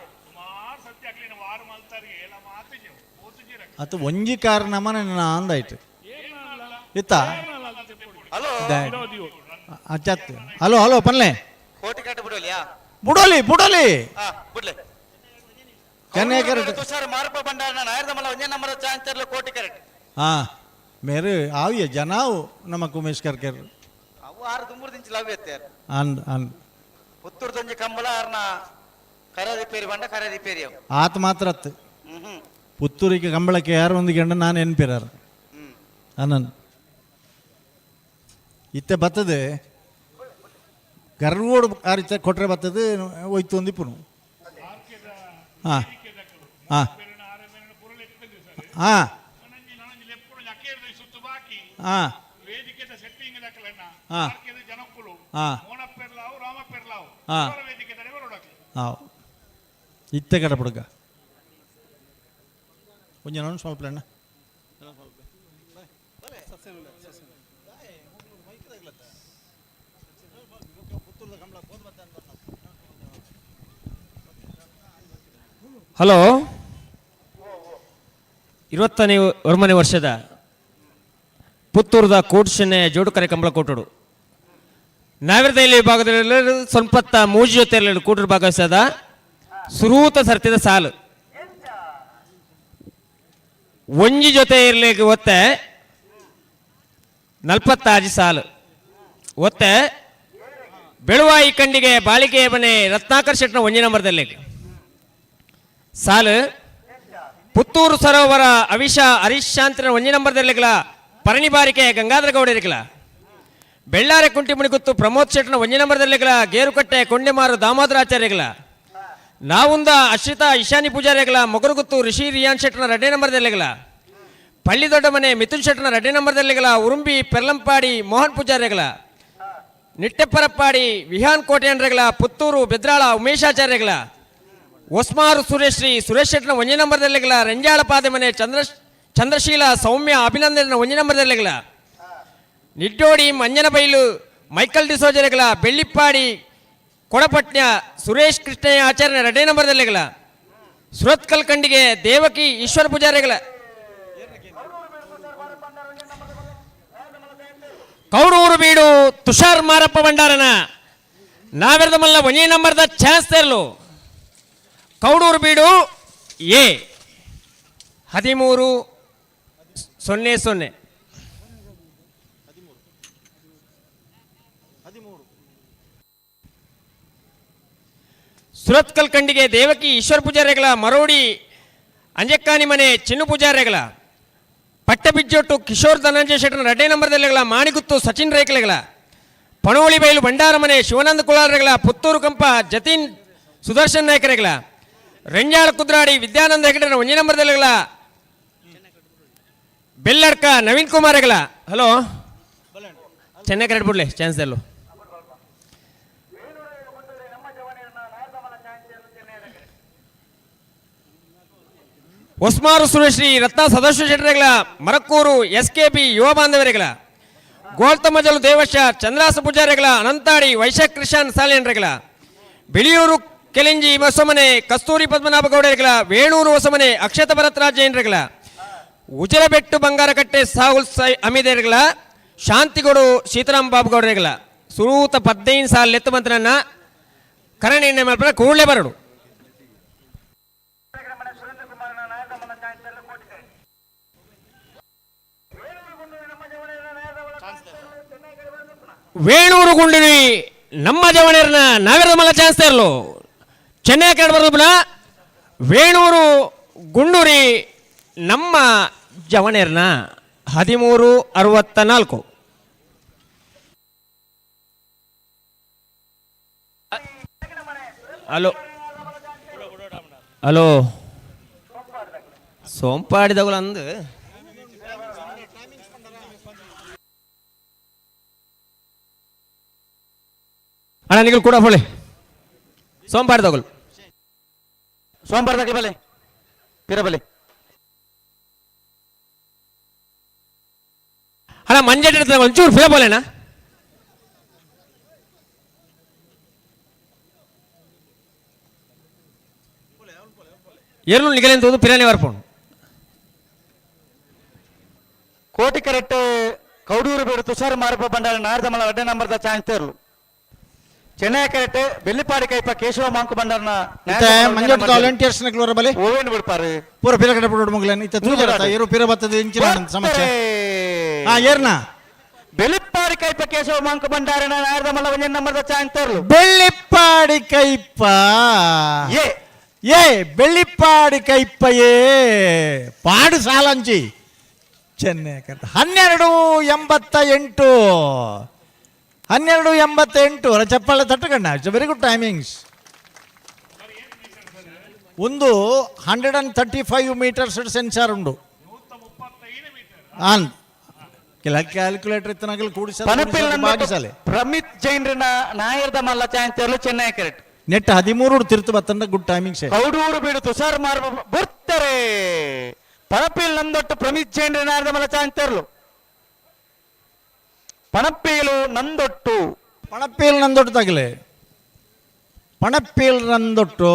ಅದು ಒಂಜಿ ಕಾರಣಮ ನನ್ನ ಅಂದಾಯ್ತು ಇತ್ತ ಹಲೋ ಅಚ್ಚತ್ತು ಹಲೋ ಹಲೋ ಪನ್ಲೆ ಕೋಟಿ ಕಟ್ಟಿ ಬಿಡೋಲಿಯಾ ಬುಡೋಲಿ ಬುಡೋಲಿ ಬಿಡ್ಲೆ ಚೆನ್ನೈ ಕರೆಕ್ಟ್ ತುಷಾರ್ ಮಾರಪ್ಪ ಭಂಡಾರ ನಾಯರ್ದಮಲ ಒಂಜ ನಂಬರ್ ಚಾನ್ಸ್ ತರಲು ಕೋಟಿ ಕರೆಕ್ಟ್. हाँ मेरे आविए जनाओ नमक उमेश करके ಅವು ಆರು ದುಂಬುರು ದಿಂಚಿ ಲವ್ ಎತ್ತಾರ अन अन ಪುತ್ತೂರು ತಂಜಿ ಕಂಬಳ ಆರ್ನ ಕರೆ ರಿಪೇರಿ ಬಂಡ ಕರೆ ರಿಪೇರಿ ಅವು ಆತ ಮಾತ್ರ ಅತ್ತು ಪುತ್ತೂರಿಗೆ ಕಂಬಳಕ್ಕೆ ಯಾರು ಒಂದು ಗಂಡ ನಾನು ಎನ್ಪಿರಾರ ಅನನ್ ಇತ್ತೆ ಬರ್ತದೆ ಗರ್ವೋಡು ಆರಿತ ಕೊಟ್ರೆ ಬರ್ತದೆ ಹೋಯ್ತು ಒಂದಿಪ್ಪನು ಹಾಂ ಹಾಂ ಹಾಂ ಹಾಂ ಇತ್ತೆ ಕಡೆ ಬಿಡುಗ కొంచెం నన్ను ಸ್ವಲ್ಪ ಅಣ್ಣ ಹಲೋ 20ನೇ ಹೊರಮನೆ ವರ್ಷದ ಪುತ್ತೂರದ ಕೋಟ್ಶನೆ ಜೋಡುಕರೆ ಕಂಬಳ ಕೊಟ್ಟಡು ನಾವಿರದಲ್ಲಿ ಭಾಗದಲ್ಲಿ ಸ್ವಲ್ಪ ಮೂಜಿ ಜೊತೆ ಕೂಟರು ಭಾಗವಹಿಸದ ಸುರೂತ ಸರ್ತಿದ ಸಾಲು ಒಂಜಿ ಜೊತೆ ಇರ್ಲಿಕ್ಕೆ ಒತ್ತೆ 46 ಸಾಲು ಒತ್ತೆ ಬೆಳುವಾಯಿ ಕಂಡಿಗೆ ಬಾಳಿಕೆ ಮನೆ ರತ್ನಾಕರ್ ಶೆಟ್ನ ಒಂಜಿ ನಂಬರ್ದಲ್ಲಿ ಸಾಲು ಪುತ್ತೂರು ಸರೋವರ ಅವಿಷ ಹರೀಶ್ ಶಾಂತಿನ ಒಂಜಿ ನಂಬರ್ದಲ್ಲಿಗಲ ಪರಣಿ ಬಾರಿಕೆ ಗಂಗಾಧರ ಗೌಡ ಇರಕಲ ಬೆಳ್ಳಾರೆ ಕುಂಟಿ ಮುಣಿಗುತ್ತು ಪ್ರಮೋದ್ ಶೆಟ್ನ ಒಂಜಿ ನಂಬರ್ದಲ್ಲಿಗಲ ಗೇರುಕಟ್ಟೆ ಕೊಂಡೆಮಾರು ದಾಮೋದರಾಚಾರ್ಯಗಲ ನಾವುಂದ ಅಶ್ರಿತಾ ಇಶಾನಿ ಪೂಜಾರಿಗಲ ಮೊಗರುಗುತ್ತು ರಿಷಿ ರಿಯಾನ್ ಶೆಟ್ನ 2ನೇ ನಂಬರ್ದಲ್ಲಿಗಲ ಪಳ್ಳಿ ದೊಡ್ಡ ಮನೆ ಮಿಥುನ್ ಶೆಟ್ನ 2ನೇ ನಂಬರ್ದಲ್ಲಿಗಲ ಉರುಂಬಿ ಪೆರ್ಲಂಪಾಡಿ ಮೋಹನ್ ಪೂಜಾರಿಗಲ ನಿಟ್ಟೆಪ್ಪರಪ್ಪಾಡಿ ವಿಹಾನ್ ಕೋಟೆಯನ್ರಗಲ ಪುತ್ತೂರು ಬೆದ್ರಾಳ ಉಮೇಶಾಚಾರ್ಯಗಲ ಒಸ್ಮಾರು ಸುರೇಶ್ ಶೆಟ್ನ ಒಂಜಿ ನಂಬರ್ದಲ್ಲಿಗಲ ರಂಜಾಳ ಪಾದೆ ಮನೆ ಚಂದ್ರಶೀಲ ಸೌಮ್ಯ ಅಭಿನಂದನ ಒಂಜಿ ನಂಬರ್ದಲ್ಲಿಗಲ ನಿಡ್ಡೋಡಿ ಮಂಜನಬೈಲು ಮೈಕಲ್ ಡಿಸೋಜರೆಗಲ ಬೆಳ್ಳಿಪ್ಪಾಡಿ ಕೊಡಪಟ್ನ ಸುರೇಶ್ ಕೃಷ್ಣಯ್ಯ ಆಚಾರ್ಯ 2ನೇ ನಂಬರ್ದಲ್ಲಿಗಲ ಸುರತ್ಕಲ್ ಕಂಡಿಗೆ ದೇವಕಿ ಈಶ್ವರ ಪೂಜಾರಿಗಳ ಕೌಡೂರು ಬೀಡು ತುಷಾರ್ ಮಾರಪ್ಪ ಭಂಡಾರನ ನಾವೆರದ ಮಲ್ಲ ಒಂಜೇ ನಂಬರ್ದ ಚಾನ್ಸ್ ತೆರಲು ಕೌಡೂರು ಬೀಡು ಎ 13-00. ಸುರತ್ಕಲ್ ಕಂಡಿಗೆ ದೇವಕಿ ಈಶ್ವರ ಪೂಜಾರಿಗಳ ಮರೋಡಿ ಅಂಜಕ್ಕಾನಿ ಮನೆ ಚಿನ್ನು ಪೂಜಾರಿಗಳ ಪಟ್ಟಬಿಜ್ಜೊಟ್ಟು ಕಿಶೋರ್ ಧನಂಜಯ ಶೆಟ್ಟನ 2ನೇ ನಂಬರ್ದಲ್ಲಿಗಳ ಮಾಣಿಗುತ್ತು ಸಚಿನ್ ರೇಖಲೆಗಳ ಪಣೋಳಿ ಬೈಲು ಭಂಡಾರ ಮನೆ ಶಿವಾನಂದ ಕುಲಾರಗಳ ಪುತ್ತೂರು ಕಂಪ ಜತೀನ್ ಸುದರ್ಶನ್ ನಾಯಕರೆಗಳ ರೆಂಜಾಳ ಕುದ್ರಾಡಿ ವಿದ್ಯಾನಂದ ಹೆಗಡೆನ 1ನೇ ನಂಬರ್ದಲ್ಲಿಗಳ ಬೆಲ್ಲಡ್ಕ ನವೀನ್ ಕುಮಾರ್ಗಳ ಹಲೋ ಚೆನ್ನೈ ಕರೆಕ್ಟ್ ಬಿಡ್ಲೆ ಚಾನ್ಸ್ ಎಲ್ಲು ಒಸ್ಮಾರು ಸುರೇಶ್ರೀ ರತ್ನ ಸದಾಶಿವ ಶೆಟ್ಟರೆಗಳ ಮರಕ್ಕೂರು SKB ಯುವ ಬಾಂಧವರೆಗಳ ಗೋಳ್ತಮಜಲು ದೇವಶ ಚಂದ್ರಾಸ ಪೂಜಾರಿಗಳ ಅನಂತಾಡಿ ವೈಶಾಖ್ ಕೃಷ್ಣನ್ ಸಾಲೇನ್ರೆಗಳ ಬಿಳಿಯೂರು ಕೆಲಿಂಜಿ ಹೊಸಮನೆ ಕಸ್ತೂರಿ ಪದ್ಮನಾಭ ಗೌಡರೆಗಳ ವೇಣೂರು ಹೊಸಮನೆ ಅಕ್ಷತ ಭರತ್ ರಾಜೇಂದ್ರಗಳ ಉಜರಬೆಟ್ಟು ಬಂಗಾರಕಟ್ಟೆ ಸಾಹುಲ್ ಅಮೀದೇರ್ಗಳ ಶಾಂತಿಗೋಡು ಸೀತಾರಾಮ್ ಬಾಬು ಗೌಡರೆಗಳ ಸುರೂತ 15 ಸಾಲ ಎತ್ತು ಮಂತ್ರನ ಕರಣಿ ಮಲ್ಪನ ಕೂಡಲೇ ಬರಡು ವೇಣೂರು ಗುಂಡಿನಿ ನಮ್ಮ ಜವಣಿಯರ್ನ ನಾಗರದ ಮಲ್ಲ ಚಾನ್ಸ್ ಇರಲು ಚೆನ್ನೈ ಕಡೆ ಬರೋದನ್ನ ವೇಣೂರು ಗುಂಡೂರಿ ನಮ್ಮ ಜವಣಿಯರ್ನ 13-64. ಹಲೋ ಹಲೋ ಸೋಂಪಾಡಿದವಳು ಅಂದು ಅಣ್ಣ ನೀವು ಕೂಡ ಹೊಳೆ ಸೋಮವಾರ ತಗೊಳ್ಳಿ ಸೋಮವಾರ ಬಲೆ ಪಿರಬಲೆ ಅಣ್ಣ ಮಂಜೆ ಒಂಚೂರು ಫಿರಬೋಲೆನಾ ಎರ್ಲು ನಿಗಲೆಂತದ್ದು ಪಿರಾನಿ ವರ್ಪೋಣು ಕೋಟಿ ಕರೆಕ್ಟ್ ಕೌಡೂರು ಬೀಡು ತುಷಾರ್ ಮಾರಪ್ಪ ಭಂಡಾರ ನಾರದಮಲ 2ನೇ ನಂಬರ್ದ ಚಾನ್ಸ್ ತೇರ್ಲು ಚೆನ್ನೈ ಕರೆಕ್ಟ್ ಬೆಳ್ಳಿಪಾಡಿ ಕೈಪ ಕೇಶವ ಮಾಂಕು ಭಂಡಾರನ ಮಂಜೋಟ್ ವಾಲಂಟಿಯರ್ಸ್ ನಕ್ಲೋರ ಬಲೆ ಓವೇನ್ ಬಿಡ್ಪಾರು ಪೂರ ಪಿರ ಕಡೆ ಬಿಡೋಡು ಮಗಲನ್ ಇತ್ತ ತೂಜರತ ಏರು ಪಿರ ಬತ್ತದ ಇಂಚಿನ ಸಮಸ್ಯೆ ಏರ್ನ ಬೆಳ್ಳಿಪಾಡಿ ಕೈಪ ಕೇಶವ ಮಾಂಕು ಭಂಡಾರನ ನಾರದಮಲ 1ನೇ ನಂಬರ್ದ ಚಾನ್ಸ್ ತೇರ್ಲು ಬೆಳ್ಳಿಪಾಡಿ ಕೈಪ ಬೆಳ್ಳಿಪಾಡಿ ಕೈಪ ಪಾಡು ಸಾಲಂಚಿ ಚೆನ್ನೈ 12:88 ಚಪ್ಪಾಳೆ ತಟ್ಟಕಣ್ಣ ಇಟ್ಸ್ ವೆರಿ ಗುಡ್ ಟೈಮಿಂಗ್ಸ್. ಒಂದು 135 ಮೀಟರ್ಸ್ ಸೆನ್ಸಾರ್ ಉಂಡು ಕ್ಯಾಲ್ಕುಲೇಟರ್ ಇತ್ತನಾಗಲು ಕೂಡಿಸಲೆ ಪ್ರಮಿತ್ ಜೈನ್ರನ ನಾಯರ್ದ ಮಲ್ಲ ಚಾನ್ಸ್ ಚೆನ್ನೈ ಕರೆಕ್ಟ್ ನೆಟ್ 13 ತಿರ್ತು ಬತ್ತಂಡ ಗುಡ್ ಟೈಮಿಂಗ್ಸ್. ಕೌಡೂರು ಬೀಡು ತುಷಾರ್ ಮಾರ ಬರ್ತಾರೆ ಪಣಪೀಲ್ ನಂದೊಟ್ಟು ಪ್ರಮಿತ್ ಜೈನ್ರ ನಾಯರ್ದ ಮಲ್ಲ ಚಾನ್ಸ್ ತೇರ್ಲು ಪಣಪ್ಪೀಲು ನಂದೊಟ್ಟು ತಗಲೆ ಪಣಪ್ಪೀಲ್ ನಂದೊಟ್ಟು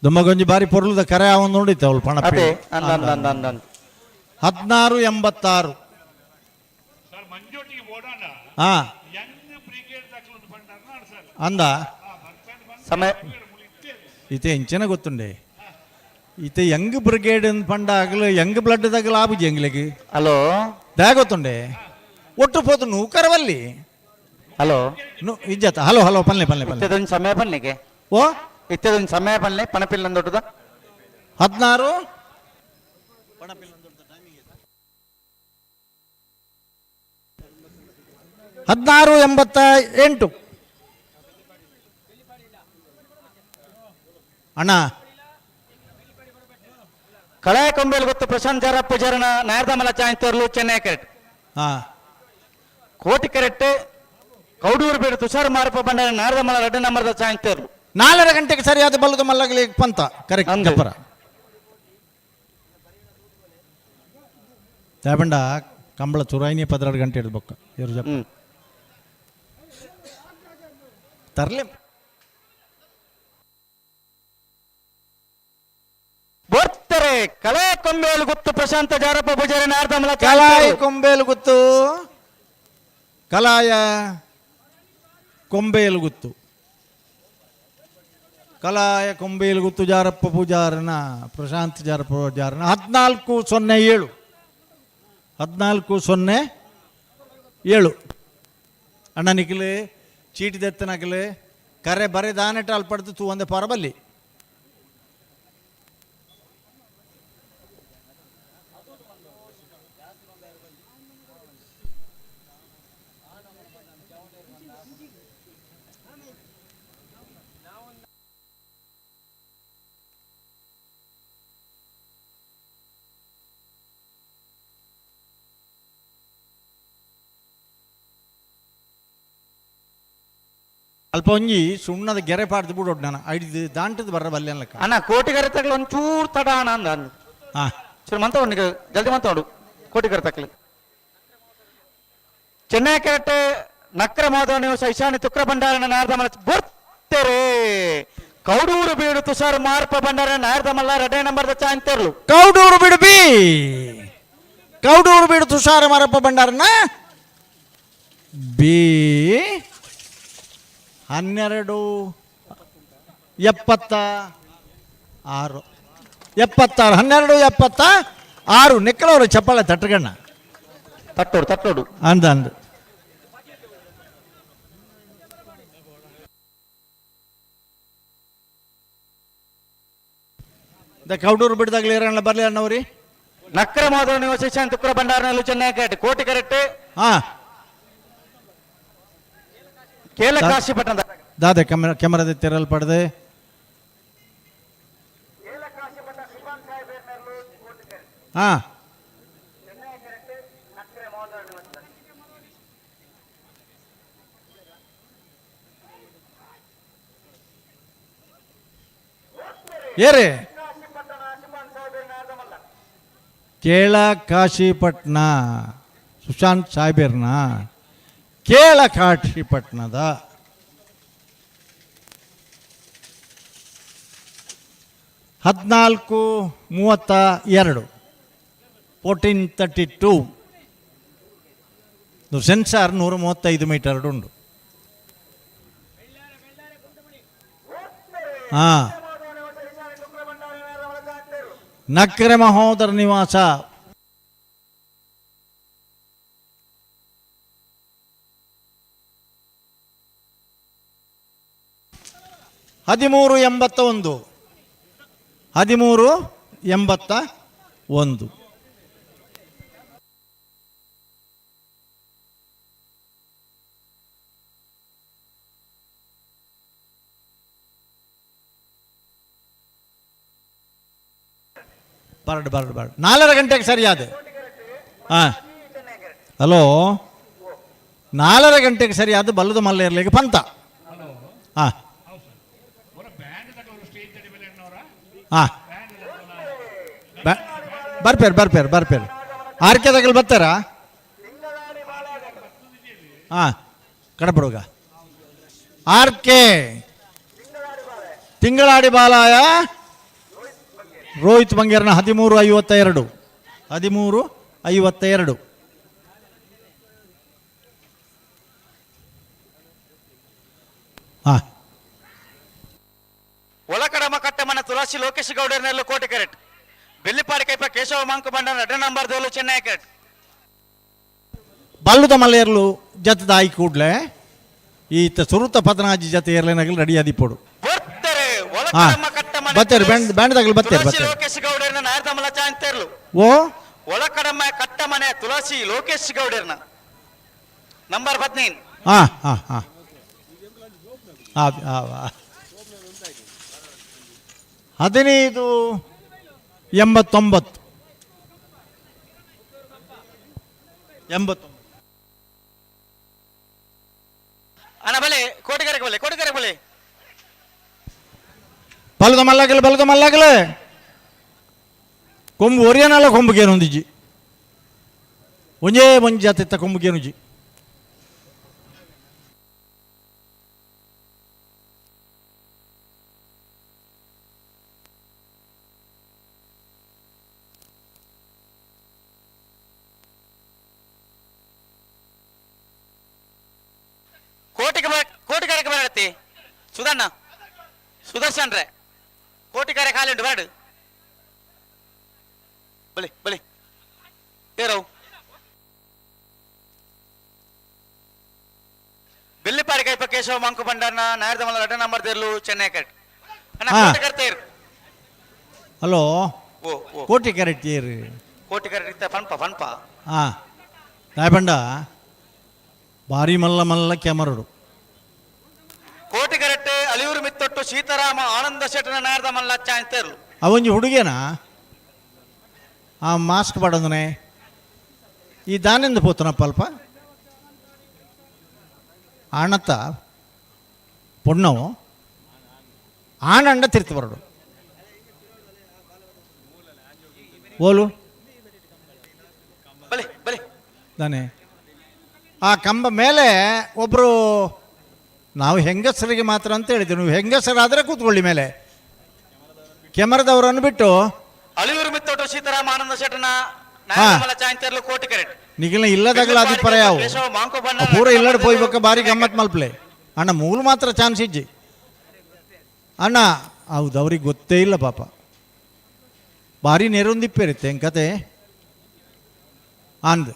ದುಮ್ಮಗೊಂಜಿ ಬಾರಿ ಪೊರ್ಲುದ ಕರೆ ಅವನ್ ನೋಡಿತ್ತ ಅವಳು ಪಣಪ್ಪಿ 1686 ಹಾ ಅಂದ ಸಮಯ ಈತೆ ಇಂಚನೆ ಗೊತ್ತುಂಡೆ ಈತೆ ಯಂಗ್ ಬ್ರಿಗೇಡ್ ಪಂಡ ಆಗಲು ಯಂಗ್ ಬ್ಲಡ್ ತಗಲು ಆಬುಜಿ ಎಂಗ್ಲಿಗೆ ಹಲೋ దా ಗೊತ್ತುಂಡೆ ಒಟ್ಟು పోతు నువ్వు కరవల్లి హలో ఇజ్జత హలో హలో పల్లె పల్లె పల్లె ఇత్తదొని సమయ పల్లెకే ఓ ఇత్తదొని సమయ పల్లె పణపిల్ల ನಂದೊಟ್ಟದ 16 1688 ಅಣ್ಣ ಕಳಾಯ ಕೊಂಬೇಲು ಗೊತ್ತು ಪ್ರಶಾಂತ್ ಜಾರ ಪೂಜಾರನ ನಾಯರ್ದಮಲ ಚಾನ್ಸ್ ತೇರ್ಲು ಚೆನ್ನೈ ಕರೆಕ್ಟ್ ಕೋಟಿ ಕರೆಕ್ಟ್ ಕೌಡೂರು ಬೀಡು ತುಷಾರ್ ಮಾರಪ್ಪ ಭಂಡಾರ ನಾರದಮಲ 2ನೇ ನಂಬರ್ದ ಚಾನ್ಸ್ ತೇರ್ಲು 4 ಗಂಟೆಗೆ ಸರಿಯಾದ ಬಲ್ಲದ ಮಲ್ಲಗಲಿ ಪಂತ ಕರೆಕ್ಟ್ ಗಪ್ಪರ ತಾಬಂಡ ಕಂಬಳ ಚುರಾಯಿನಿ 16 ಗಂಟೆ ಇರ್ಬೇಕು ಇವ್ರು ಜಪ್ಪ ತರ್ಲೆ ಕೊಂಬೇಲು ಗುತ್ತು ಪ್ರಶಾಂತ ಜಾರಪ್ಪ ಪೂಜಾರಿ ನಾರ್ದಮಲ ಕಲಾಯ ಕೊಂಬೇಲು ಗುತ್ತು ಕಲಾಯ ಕೊಂಬೇಲು ಗುತ್ತು ಕಲಾಯ ಕೊಂಬೇಲು ಗುತ್ತು ಜಾರಪ್ಪ ಪೂಜಾರನ ಪ್ರಶಾಂತ್ ಜಾರಪ್ಪ ಪೂಜಾರನ 1407 1407 ಅಣ್ಣ ನಿಖಿಲ್ ಚೀಟಿ ದೆತ್ತನಕಲ್ ಕರೆ ಬರೆ ದಾನೆಟ ಅಲ್ಪಡ್ತು ತೂ ಒಂದೇ ಪರಬಲ್ಲಿ ಅಲ್ಪ ಒಂಜಿ ಸುಣ್ಣದ ಗೆರೆ ಪಾಡ್ದು ಬಿಡೋಡು ನಾನು ಐದು ದಾಂಟದ ಬರ್ರ ಬಲ್ಲೆ ಅನ್ಲಕ್ಕ ಅಣ್ಣ ಕೋಟಿಗರೆ ತಗಲು ಒಂಚೂರು ತಡ ಅಣ್ಣ ಅಂದ ಹಾಂ ಸರಿ ಮಂತೋಡು ಜಲ್ದಿ ಮಂತೋಡು ಕೋಟಿಗರೆ ತಗಲು ಚೆನ್ನೈ ಕೆರಟೆ ನಕ್ರ ಮಾಧವ ನೀವು ಶೈಶಾನಿ ತುಕ್ರ ಭಂಡಾರನ ನಾರ್ದಮಲ ಬರ್ತೇರೆ ಕೌಡೂರು ಬೀಡು ತುಷಾರ್ ಮಾರ್ಪ ಭಂಡಾರ ನಾರ್ದಮಲ್ಲ 2 ನಂಬರ್ದ ಚಾಂತರ್ಲು ಕೌಡೂರು ಬೀಡು ತುಷಾರ ಮಾರಪ್ಪ ಭಂಡಾರನ ಬಿ 1276 1276 ನಿಕ್ಕಳವರು ಚಪ್ಪಾಳೆ ತಟ್ಟಗಣ್ಣ ತಟ್ಟೋಡು ಅಂದ ಕೌಡೂರು ಬಿಡ್ದಾಗ್ಲಿ ಇರೋಣ ಬರ್ಲಿ ಅಣ್ಣವ್ರಿ ನಕ್ರ ಮಾಧವ ನೀವು ಶೈಶಾನಿ ತುಕ್ರ ಭಂಡಾರನಲ್ಲೂ ಚೆನ್ನೈ ಕೆರಟೆ ಕೋಟಿ ಕರೆಕ್ಟ್ ಹಾ ಕೇಲ ಕಾಶಿ ಪಟ್ಟಣ ದಾದೆ ಕ್ಯಾಮರಾದ ತೆರಲ್ಪಡದೆ ಹಾ ಏರೇ ಕೇಳ ಕಾಶಿಪಟ್ನ ಸುಶಾಂತ್ ಸಾಹೇಬರ್ನ ಕೇಳ ಕಾಶಿಪಟ್ನದ 1432 1432 ಸೆನ್ಸಾರ್ 135 ಮೀಟರ್ ಉಂಟು ಹಾ ನಕ್ರೆ ಮಹೋದರ ನಿವಾಸ $1381 ಬರ್ಡ್ 4 ಗಂಟೆಗೆ ಸರಿಯಾದ ಹಾಂ ಹಲೋ 4 ಗಂಟೆಗೆ ಸರಿಯಾದ ಬಲ್ಲದ ಮಲ್ಲ ಇರ್ಲಿಕ್ಕೆ ಪಂತ ಹಾಂ ಹಾಂ ಬರ್ಪೇರು ಆರ್ಕೆ ತಗಲ್ ಬರ್ತಾರಾ ಹಾಂ ಕಡಪಡುಗ ಆರ್ಕೆ ತಿಂಗಳಾಡಿ ಬಾಲಾಯ ರೋಹಿತ್ ಬಂಗೇರ್ನ 1352 ಹಾಂ ಒಳಕಡಮ ಕಟ್ಟಮನ ತುಳಸಿ ಲೋಕೇಶ್ ಗೌಡರ್ನೆಲ್ಲ ಕೋಟೆ ಕೆರೆಟ್ ಬೆಳ್ಳಿಪಾಡಿ ಕೈಪ ಕೇಶವ ಮಾಂಕು ಬಂಡನ 2 ನಂಬರ್ ದೋಲು ಚೆನ್ನೈ ಕೆರೆಟ್ ಬಲ್ಲುದ ಮಲೆಯರ್ಲು ಜತದ ಆಯ್ ಕೂಡ್ಲೆ ಈತ ಸುರುತ ಪತನಾಜಿ ಜತೆ ಏರ್ಲೈನಾಗಲಿ ರೆಡಿ ಆದಿಪ್ಪೋಡು ಬರ್ತಾರೆ ಒಳಕಡಮ ಕಟ್ಟಮನ ಬತ್ತೇರು ಬ್ಯಾಂಡ್ದಾಗಲಿ ಬತ್ತೇರು ಲೋಕೇಶ್ ಗೌಡರ್ನ ನಾರ್ದಮಲ ಚಾಂತರ್ಲು ಓ ಒಳಕಡಮ ಕಟ್ಟಮನೆ ತುಳಸಿ ಲೋಕೇಶ್ ಗೌಡರ್ನ ನಂಬರ್ 15 ಹಾಂ 1589 ಅಣ್ಣ ಬಲೆ ಕೋಟಿಗೆರೆ ಬಲೆ ಬಲದ ಮಲ್ಲಾಗಲೆ ಕೊಂಬು ಒರಿಯನಲ್ಲ ಕೊಂಬುಗೇನೊಂದಿಜಿ ಒಂಜೇ ಒಂಜಿ ಜಾತಿತ್ತ ಕೊಂಬುಗೇನುಜಿ ಕೋಟಿ ಕಾರ್ಯಕ್ಕೆ ಬರತ್ತೆ ಸುದರ್ಶನ್ ರೇ ಕೋಟಿ ಕಾರ್ಯ ಖಾಲಿ ಉಂಟು ಬರಡು ಬಲಿ ಬಲಿ ಏರವು ಬೆಲ್ಲಿಪಾಡಿ ಕೈಪ ಕೇಶವ ಮಂಕು ಬಂಡನ್ನ ನಾಯರದ ಮಲ್ಲ 2 ನಂಬರ್ ದೇರ್ಲು ಚೆನ್ನೈ ಕಟ್ ಅಣ್ಣ ಕೋಟಿ ಕರ್ತೆ ಇರು ಹಲೋ ಓ ಕೋಟಿ ಕ್ಯಾರೆಟ್ ಏರು ಕೋಟಿ ಕರೆಕ್ಟ್ ಪನ್ಪ ಹಾಂ ನಾಯಬಂಡ ಭಾರಿ ಮಲ್ಲ ಮಲ್ಲ ಕ್ಯಾಮರಡು ಕೋಟಿ ಕರೆಕ್ಟ್ ಅಲಿಯೂರು ಮಿತ್ತೊಟ್ಟು ಸೀತಾರಾಮ ಆನಂದ ಶೆಟ್ಟನ ನಾಯರದ ಮಲ್ಲ ಚಾಯ್ತೇರ್ಲು ಅವೊಂಜಿ ಹುಡುಗೇನಾ ಆ ಮಾಸ್ಕ್ ಪಡಂದನೆ ಈ ದಾನೆಂದು ಪೋತನಪ್ಪ ಅಲ್ಪ ಆಣತ್ತ ಪೊಣ್ಣವು ಆನಂಡ ತಿರ್ತಿ ಬರಡು ಓಲು ಬಲಿ ಬಲಿ ತಾನೆ ಆ ಕಂಬ ಮೇಲೆ ಒಬ್ಬರು ನಾವು ಹೆಂಗಸರಿಗೆ ಮಾತ್ರ ಅಂತ ಹೇಳಿದ್ವಿ ನೀವು ಹೆಂಗಸರಾದರೆ ಕೂತ್ಕೊಳ್ಳಿ ಮೇಲೆ ಕೆಮರದವರನ್ನು ಬಿಟ್ಟು ಅಲಿಯೂರು ಮಿತ್ತೊಟ್ಟು ಸೀತಾರಾಮ ಆನಂದ ಶೆಟ್ಟನ ನಾಯರದ ಮಲ್ಲ ಚಾಯ್ತೇರ್ಲು ಕೋಟಿ ಕರೆಕ್ಟ್ ನಿಖಿಲ್ನ ಇಲ್ಲದಾಗಲ ಅಭಿಪ್ರಾಯ ಅವು ಕೇಶವ ಮಂಕು ಬಂಡ ಪೂರ ಇಲ್ಲಡ್ ಪೋಯ್ಬೇಕ ಬಾರಿ ಗಮ್ಮತ್ ಮಲ್ಪ್ಲೆ ಅಣ್ಣ ಮೂಲ ಮಾತ್ರ ಚಾನ್ಸ್ ಇಜ್ಜಿ ಅಣ್ಣ ಹೌದು ಅವ್ರಿಗೆ ಗೊತ್ತೇ ಇಲ್ಲ ಪಾಪ ಭಾರಿ ನೆರೊಂದಿಪ್ಪಿರುತ್ತೆ ಕತೆ ಅಂದ್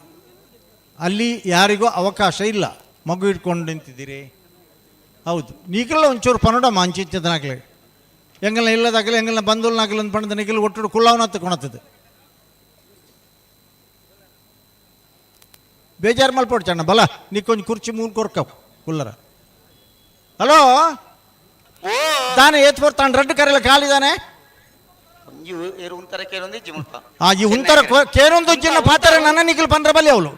ಅಲ್ಲಿ ಯಾರಿಗೂ ಅವಕಾಶ ಇಲ್ಲ ಮಗು ಇಟ್ಕೊಂಡು ನಿಂತಿದ್ದೀರಿ ಹೌದು ನೀಗೆಲ್ಲ ಒಂಚೂರು ಪನ್ನಡ ಮಾಂಚಿತ್ತದನಾಗ್ಲಿ ಎಂಗೆಲ್ಲ ಇಲ್ಲದಾಗಲಿ ಎಂಗೆಲ್ಲ ಬಂದೂಲ್ನಾಗಲಿ ಅಂತ ಪಣ್ಣದ ನಿಖಿಲ್ ಒಟ್ಟು ಕುಳ್ಳವನ ತಗೊಳತ್ತದು ಬೇಜಾರು ಮಲ್ಪಡ್ಚಣ್ಣ ಬಲ ನೀಕೊಂದು ಕುರ್ಚಿ ಮೂರು ಕೊರ್ಕವು ಕುಲ್ಲರ ಹಲೋ ತಾನೇ ಏತ್ ಬರ್ತಾನೆ ರೆಡ್ ಕರೆಲ್ಲ ಕಾಲಿದಾನೆ ಉಂತರ ಕೇಳೊಂದು ಜಿಮುಲ್ಪ ಈ ಉಂತರ ಕೇರೊಂದು ಉಜ್ಜಿನ ಪಾತ್ರ ನನ್ನ ನಿಖಿಲ್ ಪಂದ್ರ ಬಲಿ ಅವಳು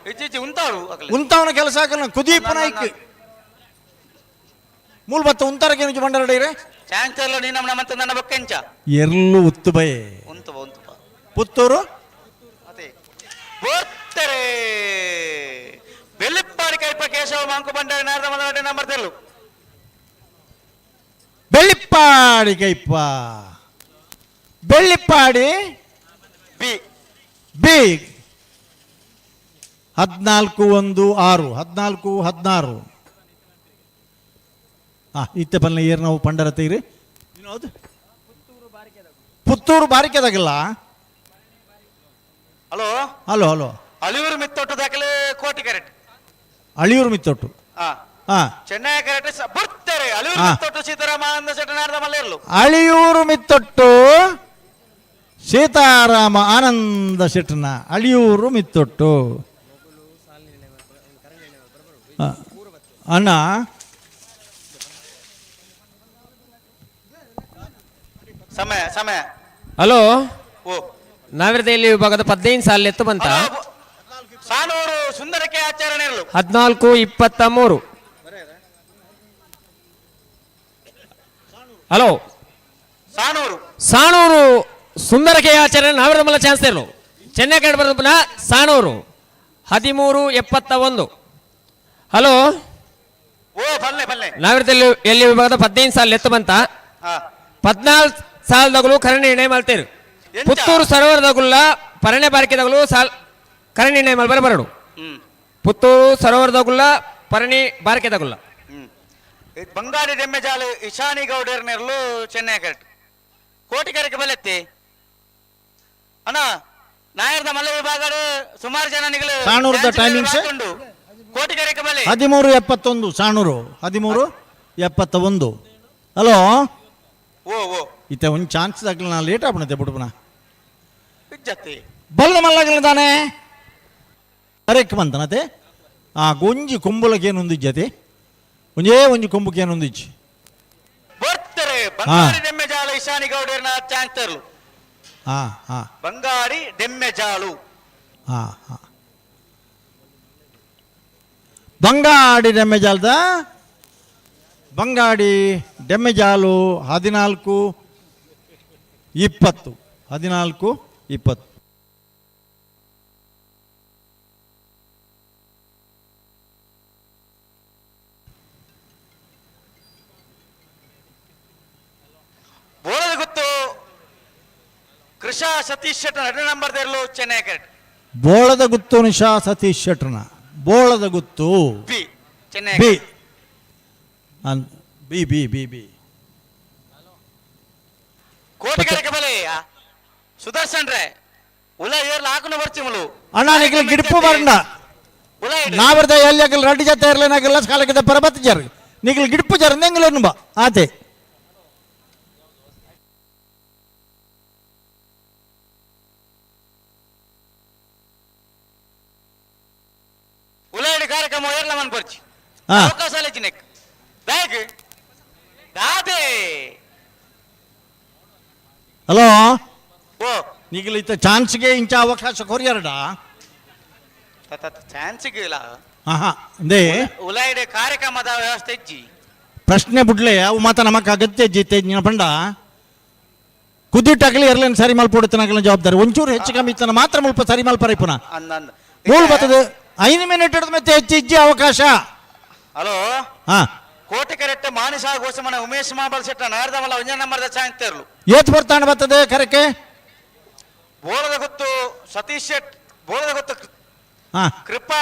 ಉಂತಾಳು ಉಂತವನ ಕೆಲಸ ಆಗಲ್ಲ ಕುದೀಪ ನಾಯ್ಕ ಮೂಲ ಬತ್ತ ಉಂತರಕ್ಕೆ ನುಜ್ಜಿ ಬಂಡರಡೀರೆ ಚಾಂಚರ್ಲ ನೀ ನಮ್ಮ ಮತ್ತೆ ನನ್ನ ಬಕ್ಕೆಂಚ ಎರ್ಲು ಉತ್ತು ಬಯೇ ಉಂತುವ ಪುತ್ತೂರು ಅದೇ ಬೋತ್ತರೆ ಬೆಲ್ಲಿಪ್ಪಾಡಿ ಕೈಪ ಕೇಶವ ಮಂಕು ಬಂಡ ನಾಯರದ ಮಲ್ಲ 2 ನಂಬರ್ ದೇರ್ಲು ಬೆಳ್ಳಿಪ್ಪಾಡಿ ಕೈಪ್ಪ ಬೆಳ್ಳಿಪ್ಪಾಡಿ ಬಿ ಬಿ 14-1-6 14-16 ಇತ್ತೆ ಪಲ್ಲೆ ಏರ್ ನಾವು ಪಂಡರ ತೀರಿ ಪುತ್ತೂರು ಬಾರಿಕೆದಾಗಿಲ್ಲ hello hello hello Aliyur Mittottu ದಾಖಲೆ ಕೋಟಿ ಕರೆಕ್ಟ್ ಅಳಿಯೂರು ಮಿತ್ತೊಟ್ಟು ಚೆನ್ನೈ ಕರೆಕ್ಟ್ ಬರ್ತಾರೆ ಅಲಿಯೂರು ಮಿತ್ತೊಟ್ಟು ಸೀತಾರಾಮ ಆನಂದ ಶೆಟ್ಟನ ನಾಯರದ ಮಲ್ಲ ಇರ್ಲು ಅಳಿಯೂರು ಮಿತ್ತೊಟ್ಟು ಸೀತಾರಾಮ ಆನಂದ ಶೆಟ್ಟನ ಅಳಿಯೂರು ಮಿತ್ತೊಟ್ಟು ಅಣ್ಣ ಸಮಯ ಸಮಯ ಹಲೋ ಓ ನಾವಿರದಲ್ಲಿ ವಿಭಾಗದ 15 ಸಾಲ ಎತ್ತು ಬಂತ ಸಾನೂರು ಸುಂದರಕ್ಕೆ ಆಚರಣೆ ಇರಲು 14-23 ಹಲೋ ಸಾಣೂರು ಸುಂದರಕ್ಕೆ ಆಚರಣೆ ನಾವಿರದ ಮಲ್ಲ ಚಾನ್ಸ್ ಇರಲು ಚೆನ್ನೈ ಕಡೆ ಬರೋದು ಪುನಃ ಸಾಣೂರು 13-71 ಹಲೋ ಓ ಬಲ್ಲೆ ಬಲ್ಲೆ ನಾವಿರದಲ್ಲಿ ಎಲ್ಲಿ ವಿಭಾಗದ 15 ಸಾಲ ಎತ್ತು ಬಂತ 14 ಸಾಲದಗಳು ಕರಣಿ ನಿರ್ಣಯ ಮಾಡ್ತೇರು ಪುತ್ತೂರು ಸರೋವರದಗುಲ್ಲ ಪರಣೆ ಬಾರಿಕೆದಗಳು ಸಾಲ್ ಕರಣಿ ನಿರ್ಣಯ ಮಾಡಿ ಬರಡು ಪುತ್ತೂರು ಸರೋವರದಗುಲ್ಲ ಪರಣಿ ಬಾರಿಕೆದಗುಲ್ಲ ಬಂಗಾಡಿ ಡೆಮ್ಮೆಜಾಲು ಇಶಾನಿ ಗೌಡರ್ನೆರ್ಲು ಚೆನ್ನೈ ಕರೆಕ್ಟ್ ಕೋಟಿ ಕರೆಕ್ಕೆ ಬಲೆತ್ತಿ ಅಣ್ಣ ನಾಯರದ ಮಲ್ಲ ವಿಭಾಗ ಸುಮಾರು ಜನ ನಿಗಲು ಸಾಣೂರದ ಟೈಮಿಂಗ್ಸ್ ಕೋಟಿ ಕರೆಕ್ಕೆ ಬಲೆ 13-71 ಸಾಣೂರು 13-71 ಹಲೋ ಓ ಓ ಇತ್ತೆ ಒಂದು ಚಾನ್ಸ್ ಆಗಲಿ ನಾ ಲೇಟ್ ಆಗ್ಬಿಡುತ್ತೆ ಬಿಡುಪನ ಇಜ್ಜತ್ತಿ ಬಲ್ಲ ಮಲ್ಲಗಲ ತಾನೆ ಕರೆಕ್ಟ್ ಬಂತನತೆ ಗೊಂಜಿ ಕೊಂಬುಲಕೇನೊಂದು ಇಜ್ಜತಿ ಒಂಜಿ ಕೊಂಬುಕೇನೊಂದು ಇಜ್ಜಿ ಬರ್ತಾರೆ ಬಂಗಾಡಿ ಡೆಮ್ಮೆಜಾಲು ಇಶಾನಿ ಗೌಡರ್ನ ಚಾನ್ಸ್ ತರ್ಲು ಬಂಗಾಡಿ ಡೆಮ್ಮೆಜಾಲು ಬಂಗಾಡಿ ಡೆಮ್ಮೆಜಾಲ್ದ ಬಂಗಾಡಿ ಡೆಮ್ಮೆಜಾಲು 14-20 ಬೋಳದ ಗೊತ್ತು ಕೃಷಾ ಸತೀಶ್ ಶೆಟ್ಟರ್ 2 ನಂಬರ್ ದೇರ್ಲು ಚೆನ್ನೈ ಕರೆಕ್ಟ್ ಬೋಳದ ಗುತ್ತು ನಿಶಾ ಸತೀಶ್ ಶೆಟ್ರನ ಬೋಳದ ಗುತ್ತು B Chennaya B B B B B Koti ಕರೆಗೆ ಬಲೆ ಸುದರ್ಶನ್ ರೇ ಉಲ ಏರ್ಲ ಹಾಕೊಂಡು ಬರ್ತೀಮಲು ಅಣ್ಣ ನಿಖಿಲ್ ಗಿಡಪು ಬರಂಡ ಉಲ ನಾವರ್ದ ಎಲ್ಲಿ ರೆಡ್ಡಿ ಜೊತೆ ಇರ್ಲೇನಾಗಲ್ಲ ಕಾಲಕ್ಕೆ ಪರಬತ್ ಜರ್ ನಿಖಿಲ್ ಗಿಡಪು ಜರ್ ನೆಂಗ್ಲೇನು ಬಾ ಆತೆ ಉಲಾಯಿಡಿ ಕಾರ್ಯಕ್ರಮ ಏರ್ಲ ಮನ್ ಬರ್ಚಿ ಹಾ ಅವಕಾಶ ಲೆಚ್ಚಿನೆಕ್ ಬ್ಯಾಗ್ ದಾದೆ ಹಲೋ ಓ ನಿಖಿಲ್ ಇತ್ತ ಚಾನ್ಸ್ಗೆ ಇಂಚ ಅವಕಾಶ ಕೊರಿಯರ್ಡ ಚಾನ್ಸಿಗೆ ಇಲ್ಲ ಹಾ ಅಂದೇ ಉಲಾಯಿಡಿ ಕಾರ್ಯಕ್ರಮದ ವ್ಯವಸ್ಥೆ ಇಜ್ಜಿ ಪ್ರಶ್ನೆ ಬಿಡ್ಲೆ ಅವು ಮಾತ ನಮಕ್ ಅಗತ್ಯ ಜೀತೆ ಪಂಡ ಕುದ್ದಿಟ್ಟಾಗಲಿ ಎರ್ಲೇನು ಸರಿ ಮಲ್ಪೊಡುತ್ತನಾಗಲ ಜವಾಬ್ದಾರಿ ಒಂಚೂರು ಹೆಚ್ಚು ಕಮ್ಮಿ ಇತ್ತನ ಮಾತ್ರ ಮುಲ್ಪ ಸರಿ ಮಲ್ಪರೈ ಪುನಃ ಅಂದಂದ ಮೂಲ್ ಬರ್ತದೆ 5 ಮಿನಿಟ್ ಹಿಡಿದ ಮತ್ತೆ ಹೆಚ್ಚು ಇಜ್ಜಿ ಅವಕಾಶ ಹಲೋ ಹಾ ಕೋಟಿ ಕರೆಕ್ಟ್ ಮಾನಿಸ ಗೋಸಮನ ಉಮೇಶ್ ಮಾಬಲ್ ಸೆಟ್ಟ ನಾರ್ದಮಲ್ಲ ಒಂಜ ನಂಬರ್ದ ಚಾಂತೇರ್ಲು ಏತ್ ಬರ್ತಾಂಡ ಬರ್ತದೆ ಕರೆಕೆ ಬೋಳದ ಗೊತ್ತು ಸತೀಶ್ ಶೆಟ್ ಬೋಳದ ಗೊತ್ತು ಹಾ ಕೃಪಾ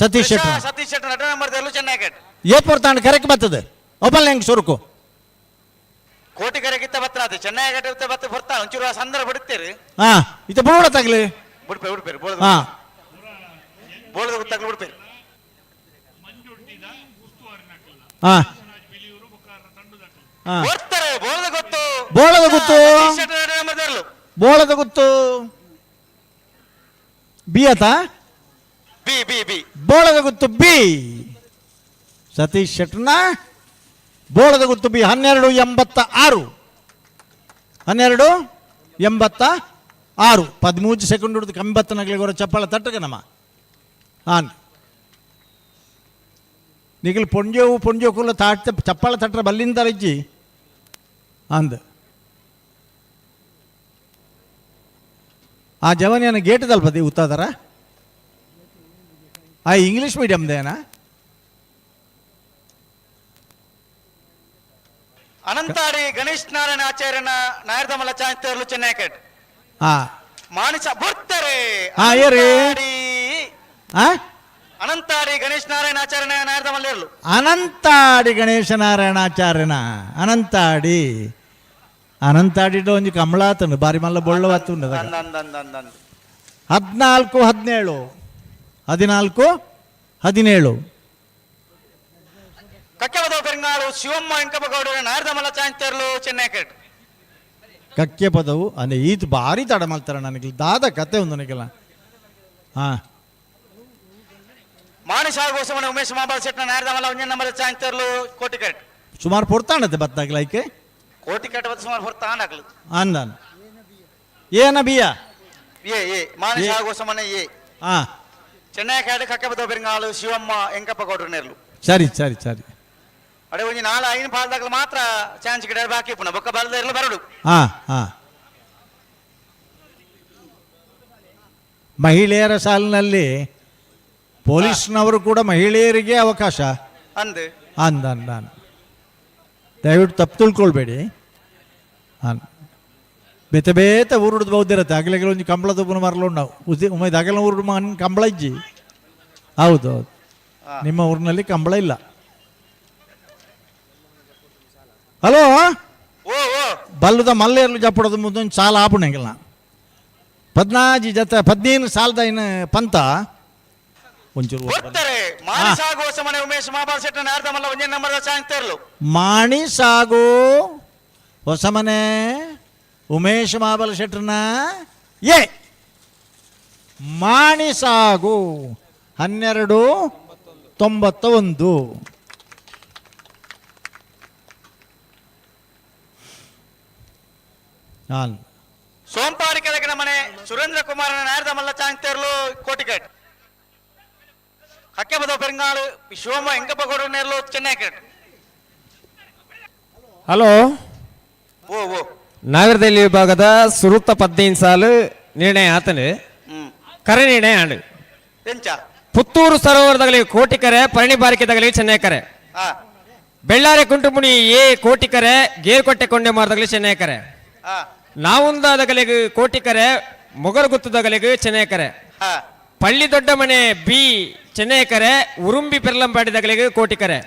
ಸತೀಶ್ ಶೆಟ್ಟಿ ಸತೀಶ್ ಶೆಟ್ ನಟ ನಂಬರ್ದಲ್ಲೂ ಚೆನ್ನಾಗಿ ಏತ್ ಬರ್ತಾಂಡ ಕರೆಕೆ ಬರ್ತದೆ ಒಬ್ಬಲ್ ಹೆಂಗ್ ಸುರುಕು ಕೋಟಿ ಕರೆಗಿತ್ತ ಬತ್ತ ಚೆನ್ನಾಗಿ ಬತ್ತ ಬರ್ತಾ ಒಂಚೂರು ಸಂದರ್ಭ ಬಿಡುತ್ತೀರಿ ಹಾ ಇತ ಬುಡ ತಗಲಿ ಬಿಡ್ಪೇರಿ ಬಿಡ್ಪೇರಿ ಬೋಳದ ಹಾ ಬೋಳದ ಗೊತ್ತಾಗ್ಲಿ ಬಿಡ್ಪೇರಿ ಹಾ ಹಾ ಬರ್ತಾರೆ ಬೋಳದ ಗೊತ್ತು ಬೋಳದ ಗೊತ್ತು ಸತೀಶ್ ಶೆಟ್ ನಟ ನಂಬರ್ದಲ್ಲೂ ಬೋಳದ ಗೊತ್ತು ಬಿ ಆತ ಬಿ ಬಿ ಬಿ ಬೋಳದ ಗೊತ್ತು ಬಿ ಸತೀಶ್ ಶೆಟ್ನ ಬೋಳದ ಗೊತ್ತು ಬಿ 12:86 12:86 13 ಸೆಕೆಂಡ್ ಹಿಡಿದು 80 ನಗಲಿಗೆ ಹೊರ ಚಪ್ಪಾಳ ತಟ್ಟಗೆ ನಮ್ಮ ಹಾನ್ ನಿಗಲ್ ಪೊಂಜೋ ಕುಲ್ಲ ತಾಟ ಚಪ್ಪಾಳ ತಟ್ಟರೆ ಬಲ್ಲಿಂದ ಇಜ್ಜಿ ಅಂದ ಆ ಜವನಿಯನ್ನ ಗೇಟದಲ್ಪದಿ ಉತ್ತಾದರ ಆ ಇಂಗ್ಲೀಷ್ ಮೀಡಿಯಮ್ದೇನಾ ಅನಂತಾಡಿ ಗಣೇಶ್ ನಾರಾಯಣ ಆಚಾರ್ಯನ ನಾಯರ್ದಮಲ್ಲ ಚಾಂತೇರ್ಲು ಚೆನ್ನೈ ಕೆಟ್ ಹಾ ಮಾನಿಸ ಬರ್ತಾರೆ ಹಾ ಏರಿ ಹಾ ಅನಂತಾಡಿ ಗಣೇಶ್ ನಾರಾಯಣ ಆಚಾರ್ಯನ ನಾಯರ್ದಮಲ್ಲ ಇರ್ಲು ಅನಂತಾಡಿ ಗಣೇಶ ನಾರಾಯಣಾಚಾರ್ಯನ ಅನಂತಾಡಿ ಒಂಜಿ ಕಮಲಾತನು ಬಾರಿ ಮಲ್ಲ ಬೊಳ್ಳವತ್ತು 14-17 ಕಕ್ಕೆವದ ಬೆಂಗಾಳು ಶಿವಮ್ಮ ವೆಂಕಪ್ಪಗೌಡರ ನಾಯರ್ದಮಲ್ಲ ಚಾಂತೇರ್ಲು ಚೆನ್ನೈ ಕೆಟ್ ಕಕ್ಕೆ ಪದವು ಅಂದ್ರೆ ಈತ್ ಭಾರಿ ತಡ ಮಾಡ್ತಾರ ನನಗೆ ದಾದ ಕತೆ ಒಂದು ನನಗೆಲ್ಲ ಹಾ ಮಾನಿಸ ಗೋಸಮನ ಉಮೇಶ್ ಮಾಬಾಲ್ ಸೆಟ್ನ ನಾಯರ್ದಮಲ್ಲ ಒಂಜ ನಂಬರ್ ಚಾಂತೇರ್ಲು ಕೋಟಿ ಕೆಟ್ ಸುಮಾರು ಪೊರ್ತಾಣತೆ ಬತ್ತಾಗ್ಲೈಕೆ ಕೋಟಿ ಕೆಟ್ ಬತ್ತ ಸುಮಾರು ಹೊರತ ಆನಾಗ್ಲು ಅಂದಾನ ಏನ ಬಿಯ ಏ ಮಾನಿಸ ಗೋಸಮನ ಏ ಹಾ ಚೆನ್ನೈ ಕೆಟ್ ಕಕ್ಕೆವದ ಬೆಂಗಾಳು ಶಿವಮ್ಮ ವೆಂಕಪ್ಪಗೌಡರ ನೇರ್ಲು ಸರಿ ಅಡೆ ಒಂಜಿ 4-5 ಪಾಲ್ದಾಗಲು ಮಾತ್ರ ಚಾನ್ಸ್ ಗಿಡ ಬಾಕಿ ಪುನಃ ಬೊಕ್ಕ ಬಾಲ್ದ ಇರಲು ಬರಡು ಹಾ ಹಾ ಮಹಿಳೆಯರ ಸಾಲಿನಲ್ಲಿ ಪೊಲೀಸ್ನವರು ಕೂಡ ಮಹಿಳೆಯರಿಗೆ ಅವಕಾಶ ಅಂದ ದಯವಿಟ್ಟು ತಪ್ಪು ತಿಳ್ಕೊಳ್ಬೇಡಿ ಬೇತ ಊರುಡ್ದು ಬೌದ್ದಿರತ್ತೆ ಆಗಲೆಲ್ಲ ಒಂದು ಕಂಬಳದ ಒಬ್ಬನ ಮರಲು ನಾವು ಉಮೇದ್ ಆಗಲ ಊರು ಕಂಬಳ ಇಜ್ಜಿ ಹೌದು ನಿಮ್ಮ ಊರಿನಲ್ಲಿ ಕಂಬಳ ಇಲ್ಲ. ಹಲೋ ಬಲ್ಲದ ಮಲ್ಲೇರ್ಲು ಜಪ್ಪಡೋದು ಮುಂದೊಂದು ಸಾಲ ಆಪಣೆಗಿಲ್ಲ 15 ಜೊತೆ 15 ಸಾಲದ ಇನ್ನು ಪಂತ ಒಂಚೂರು ಮಾಣಿ ಸಾಗು ಹೊಸಮನೆ ಉಮೇಶ್ ಮಾಬಲ ಶೆಟ್ರನ ಏ ಮಾಣಿ ಸಾಗು 1291 ನಾನು ಸೋಂಪಾಡಿ ಕೆಳಗಿನ ಮನೆ ಸುರೇಂದ್ರ ಕುಮಾರನ ನಾರದ ಮಲ್ಲ ಚಾಂತೇರ್ಲು ಕೋಟಿಕೇಟ್ ಹಕ್ಕೆ ಬದ ಪೆರಂಗಾಳು ಶಿವಮ್ಮ ಎಂಕಪ್ಪಗೌಡ ನೇರ್ಲು ಚೆನ್ನೈ ಕೇಟ್. ಹಲೋ ನಾಗರದಲ್ಲಿ ವಿಭಾಗದ ಸುರುತ್ತ 15 ಸಾಲು ನಿರ್ಣಯ ಆತನು ಕರೆ ನಿರ್ಣಯ ಆಂಡು ಪುತ್ತೂರು ಸರೋವರದಲ್ಲಿ ಕೋಟಿಕರೆ ಪರಣಿ ಬಾರಿಕೆದಾಗಲಿ ಚೆನ್ನೈ ಕರೆ ಬೆಳ್ಳಾರೆ ಕುಂಟುಮುನಿ ಎ ಕೋಟಿಕರೆ ಗೇರ್ಕೊಟ್ಟೆ ಕೊಂಡೆ ಮಾರದಾಗಲಿ ಚೆನ್ನೈ ಕರೆ ನಾವುಂದಾದಗಲಿಗೆ ಕೋಟಿಕರೆ ಮೊಗರು ಗುತ್ತದಾಗಲಿಗೆ ಚೆನ್ನೈ ಕರೆ ಪಳ್ಳಿ ದೊಡ್ಡ ಮನೆ ಬಿ ಚೆನ್ನೈ ಕರೆ ಉರುಂಬಿ ಪೆರ್ಲಂಪಾಡಿದಾಗಲಿಗೆ ಕೋಟಿಕರೆ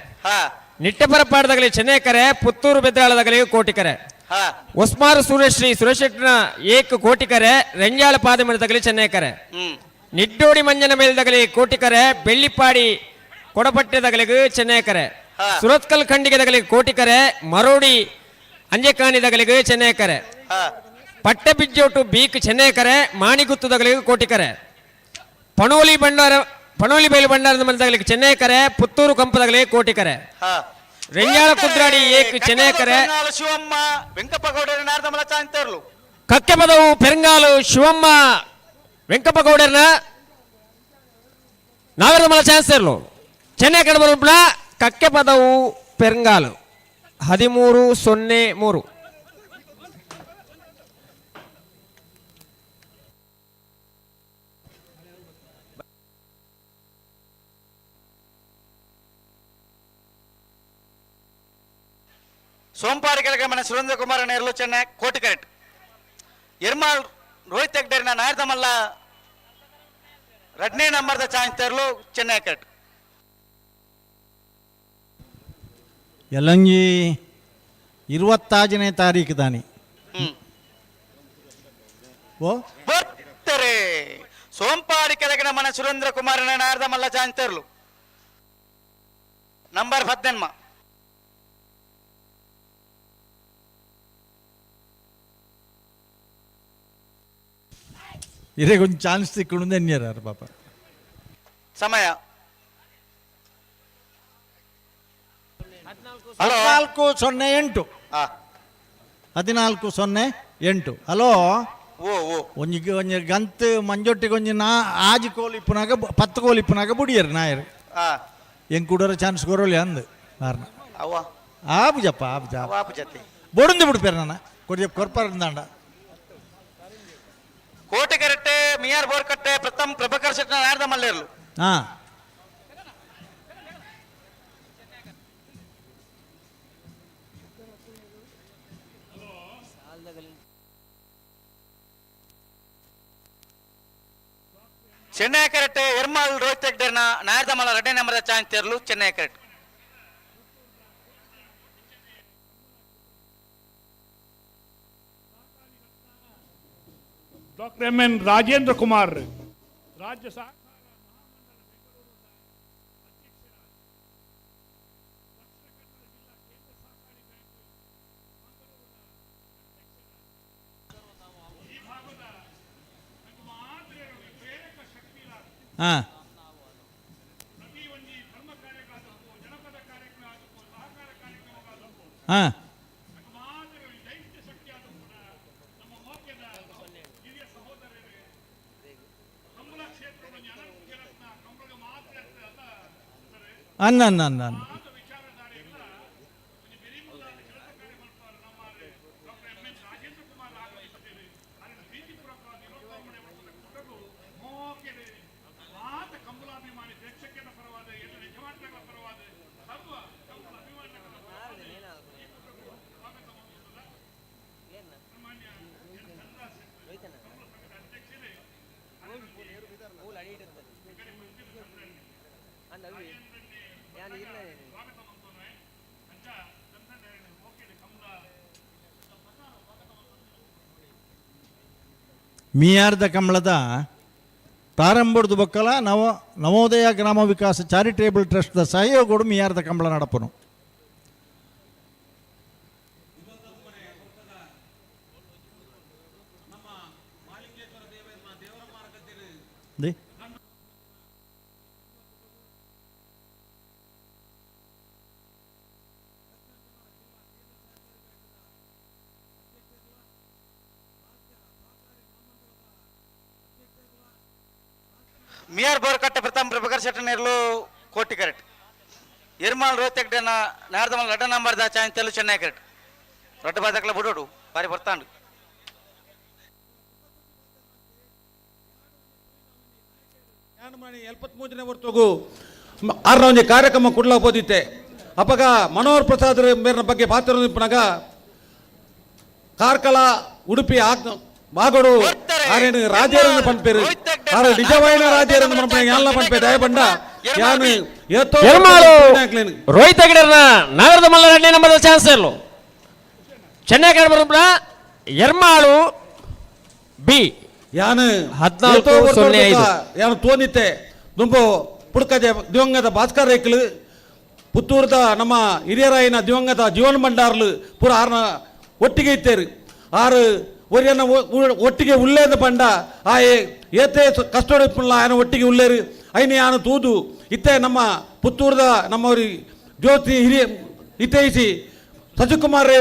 ನಿಟ್ಟೆಪರಪಾಡದಾಗಲಿ ಚೆನ್ನೈಕರೆ, ಪುತ್ತೂರು ಬೆದ್ರಾಳದಾಗಲಿ ಕೋಟಿಕರೆ, ಒಸ್ಮಾರು ಸೂರ್ಯಶ್ರೀ ಸುರೇಶನ ಏಕ್ ಕೋಟಿಕರೆ, ರೆಂಜಾಳ ಪಾದಮಿಡದಾಗಲಿ ಚೆನ್ನೈಕರೆ, ನಿಡ್ಡೋಡಿ ಮಂಜನ ಮೇಲ್ದಾಗಲಿ ಕೋಟಿಕರೆ, ಬೆಳ್ಳಿಪಾಡಿ ಕೊಡಪಟ್ಟೆದಾಗಲಿಗೂ ಚೆನ್ನೈಕರೆ, ಸುರತ್ಕಲ್ ಖಂಡಿಗೆದಾಗಲಿ ಕೋಟಿಕರೆ, ಮರೋಡಿ ಅಂಜೆಕಾಣಿದಾಗಲಿಗೂ ಚೆನ್ನೈಕರೆ, ಪಟ್ಟಬಿಜ್ಜೋಟು ಬೀಕ್ ಚೆನ್ನೈಕರೆ, ಮಾಣಿಗುತ್ತದಾಗಲಿಗೂ ಕೋಟಿಕರೆ, ಪಣೋಲಿ ಬೈಲು ಬಂಡಾರದ ಮನೆದಾಗಲಿ ಚೆನ್ನೈಕರೆ, ಪುತ್ತೂರು ಕಂಪದಾಗಲಿ ಕೋಟಿಕರೆ, ರೆಂಜಾಳ ಕುದ್ರಾಡಿ ಏಕ್ ಚೆನ್ನೈಕರೆ, ಶಿವಮ್ಮ ವೆಂಕಪ್ಪಗೌಡರ ನಾರದಮಲ ಚಾಂತರ್ಲು ಕಕ್ಕೆ ಪದವು ಪೆರಂಗಾಲು ಶಿವಮ್ಮ ವೆಂಕಪ್ಪಗೌಡರನ ನಾಗರಮಲ ಚಾನ್ಸರ್ಲು ಚೆನ್ನೈ ಕಡೆ ಬರೋಬ್ಲ ಕಕ್ಕೆ ಪದವು ಪೆರಂಗಾಲು 13-03. ಸೋಂಪಾಡಿ ಕೆಳಗೆ ಮನೆ ಸುರೇಂದ್ರ ಕುಮಾರ ನೇರ್ಲು ಚೆನ್ನೈ ಕೋಟಿ ಕರೆಕ್ಟ್. ಎರ್ಮಾಳ್ ರೋಹಿತ್ ಹೆಗ್ಡೇರಿನ ನಾಯರ್ದಮಲ್ಲ 2ನೇ ನಂಬರ್ದ ಚಾನ್ಸ್ ತೆರಲು ಚೆನ್ನೈ ಕರೆಕ್ಟ್. ಯಲಂಗಿ 25ನೇ ತಾರೀಕು ದಾನಿ ಓ ಬರ್ತಾರೆ. ಸೋಂಪಾಡಿ ಕೆಳಗಿನ ಮನೆ ಸುರೇಂದ್ರ ಕುಮಾರನ ನಾಯರ್ದಮಲ್ಲ ಚಾನ್ಸ್ ತೆರಲು ನಂಬರ್ 18. ಇರೇ ಒಂದು ಚಾನ್ಸ್ ಸಿಕ್ಕುಂಡು ಎನ್ನಿಯರು ಪಾಪ. ಸಮಯ 14:08 14:08. ಹಲೋ ಒಂಜಿ ಗಂತ್ ಮಂಜೊಟ್ಟಿಗೆ ಒಂಜಿ ಆಜಿ ಕೋಲಿಪ್ಪುನಾಗ 10 ಕೋಲಿಪ್ಪುನಾಗ ಬುಡಿಯರು ನಾಯರು ಹೆಂಗ್ ಕೂಡೋರ ಚಾನ್ಸ್ ಕೊರೋಲಿ ಅಂದ್ ನಾರ್ನ ಆಬು ಜಪ್ಪ ಆಬು ಜತೆ ಬೊಡುಂದು ಬಿಡ್ಪೇರು ನಾನು ಕೊರ್ಪಾರಂದಾಂಡ ಕೋಟೆ ಕರೆಕ್ಟೆ ಮಿಯಾರ್ ಬೋರ್ಕಟ್ಟೆ ಪ್ರಥಮ್ ಪ್ರಭಾಕರ್ ಶೆಟ್ನ ನಾರ್ದ ಮಲ್ಲೇರ್ಲು. ಚೆನ್ನೈ ಕರೆಕ್ಟೆ ಎರ್ಮಾಳ್ ರೋಹಿತ್ ಹೆಗ್ಡೇರ್ನ ನಾಯರ್ದ ಮಲ್ಲ 2ನೇ ನಂಬರ್ದ ಚಾನ್ಸ್ ತೆರಲು ಚೆನ್ನೈ ಕರೆಕ್ಟ್. Doctor M N. ರಾಜೇಂದ್ರ ಕುಮಾರ್ ರಾಜ್ಯ ಅನ್ನ ಮಿಯಾರ್ದ ಕಂಬಳದ ಪ್ರಾರಂಭದ ಬಕ್ಕಲ ನವೋದಯ ಗ್ರಾಮ ವಿಕಾಸ ಚಾರಿಟೇಬಲ್ ಟ್ರಸ್ಟ್ದ ಸಹಯೋಗೋಡು ಮಿಯಾರ್ದ ಕಂಬಳ ನಡಪನು. ಮಿಯಾರ್ ಬೋರ್ಕಟ್ಟೆ ಪ್ರಥಮ್ ಪ್ರಭಾಕರ್ ಶೆಟ್ಟ ನೇರ್ಲು ಕೋಟಿ ಕರೆಕ್ಟ್. ಎರ್ಮಾಳ್ ರೋಹಿತ್ ಹೆಗ್ಡೇರ್ನ ನಾಯರ್ದ ಮಲ್ಲ 2ನೇ ನಂಬರ್ದ ಚಾನ್ಸ್ ತೆರಲು ಚೆನ್ನೈ ಕರೆಕ್ಟ್. ರೊಡ್ಡ ಬಾದಕ್ಲ ಬಿಡೋಡು ಬಾರಿ ಬರ್ತಾಂಡು. ಎಲ್ಪತ್ಮೂಜನೆ ಹೊರತುಗು ಆರ್ನ ಒಂಜಿ ಕಾರ್ಯಕ್ರಮ ಕುಡ್ಲ ಪೋದಿತ್ತೆ ಅಪಗ ಮನೋಹರ್ ಪ್ರಸಾದ್ ಮೇರ್ನ ಬಗ್ಗೆ ಪಾತ್ರ ನಿಪ್ಪನಾಗ ಕಾರ್ಕಳ ಉಡುಪಿ ಬಾಗೋಡು ಆರೇನು ರಾಜೇರನ್ನು ಪನ್ಪೇರು ಆರ ನಿಜವಾಯಿನ ರಾಜೇರನ್ನು ಪನ್ಪೆ ಯಾನ್ಲ ಪನ್ಪೆ ದಯ ಬಂಡ ಯಾನು ಎರ್ಮಾಳು ರೋಹಿತ್ ಹೆಗಡೆರ್ನ ನಗರದ ಮಲ್ಲ 2ನೇ ನಂಬರ್ದ ಚಾನ್ಸ್ ಇರಲು ಚೆನ್ನೈ ಬರೋಣ ಎರ್ಮಾಳು ಬಿ ಯಾನು 14-05 ಯಾನು ತೋನಿತ್ತೆ ದುಂಬು ಪುಡ್ಕಜ ದಿವಂಗತ ಭಾಸ್ಕರ್ ರೇಖಲು ಪುತ್ತೂರದ ನಮ್ಮ ಹಿರಿಯರಾಯಿನ ದಿವಂಗತ ಜೀವನ ಭಂಡಾರ್ಲು ಪೂರ ಆರ್ನ ಒಟ್ಟಿಗೆ ಇತ್ತೇರು ಆರು ಒರಿಯನ್ನ ಒಟ್ಟಿಗೆ ಉಳ್ಳೇದ ಪಂಡ ಆ ಏತೆ ಕಷ್ಟಪಡಿಲ್ಲ ಆಯನ ಒಟ್ಟಿಗೆ ಉಳ್ಳೇರು ಐನಿ ಯಾನು ತೂದು ಇತ್ತೆ ನಮ್ಮ ಪುತ್ತೂರದ ನಮ್ಮವ್ರಿ ಜ್ಯೋತಿ ಹಿರಿಯ ಇತ್ತೈಸಿ ಸಜುಕುಮಾರ್ ರೇ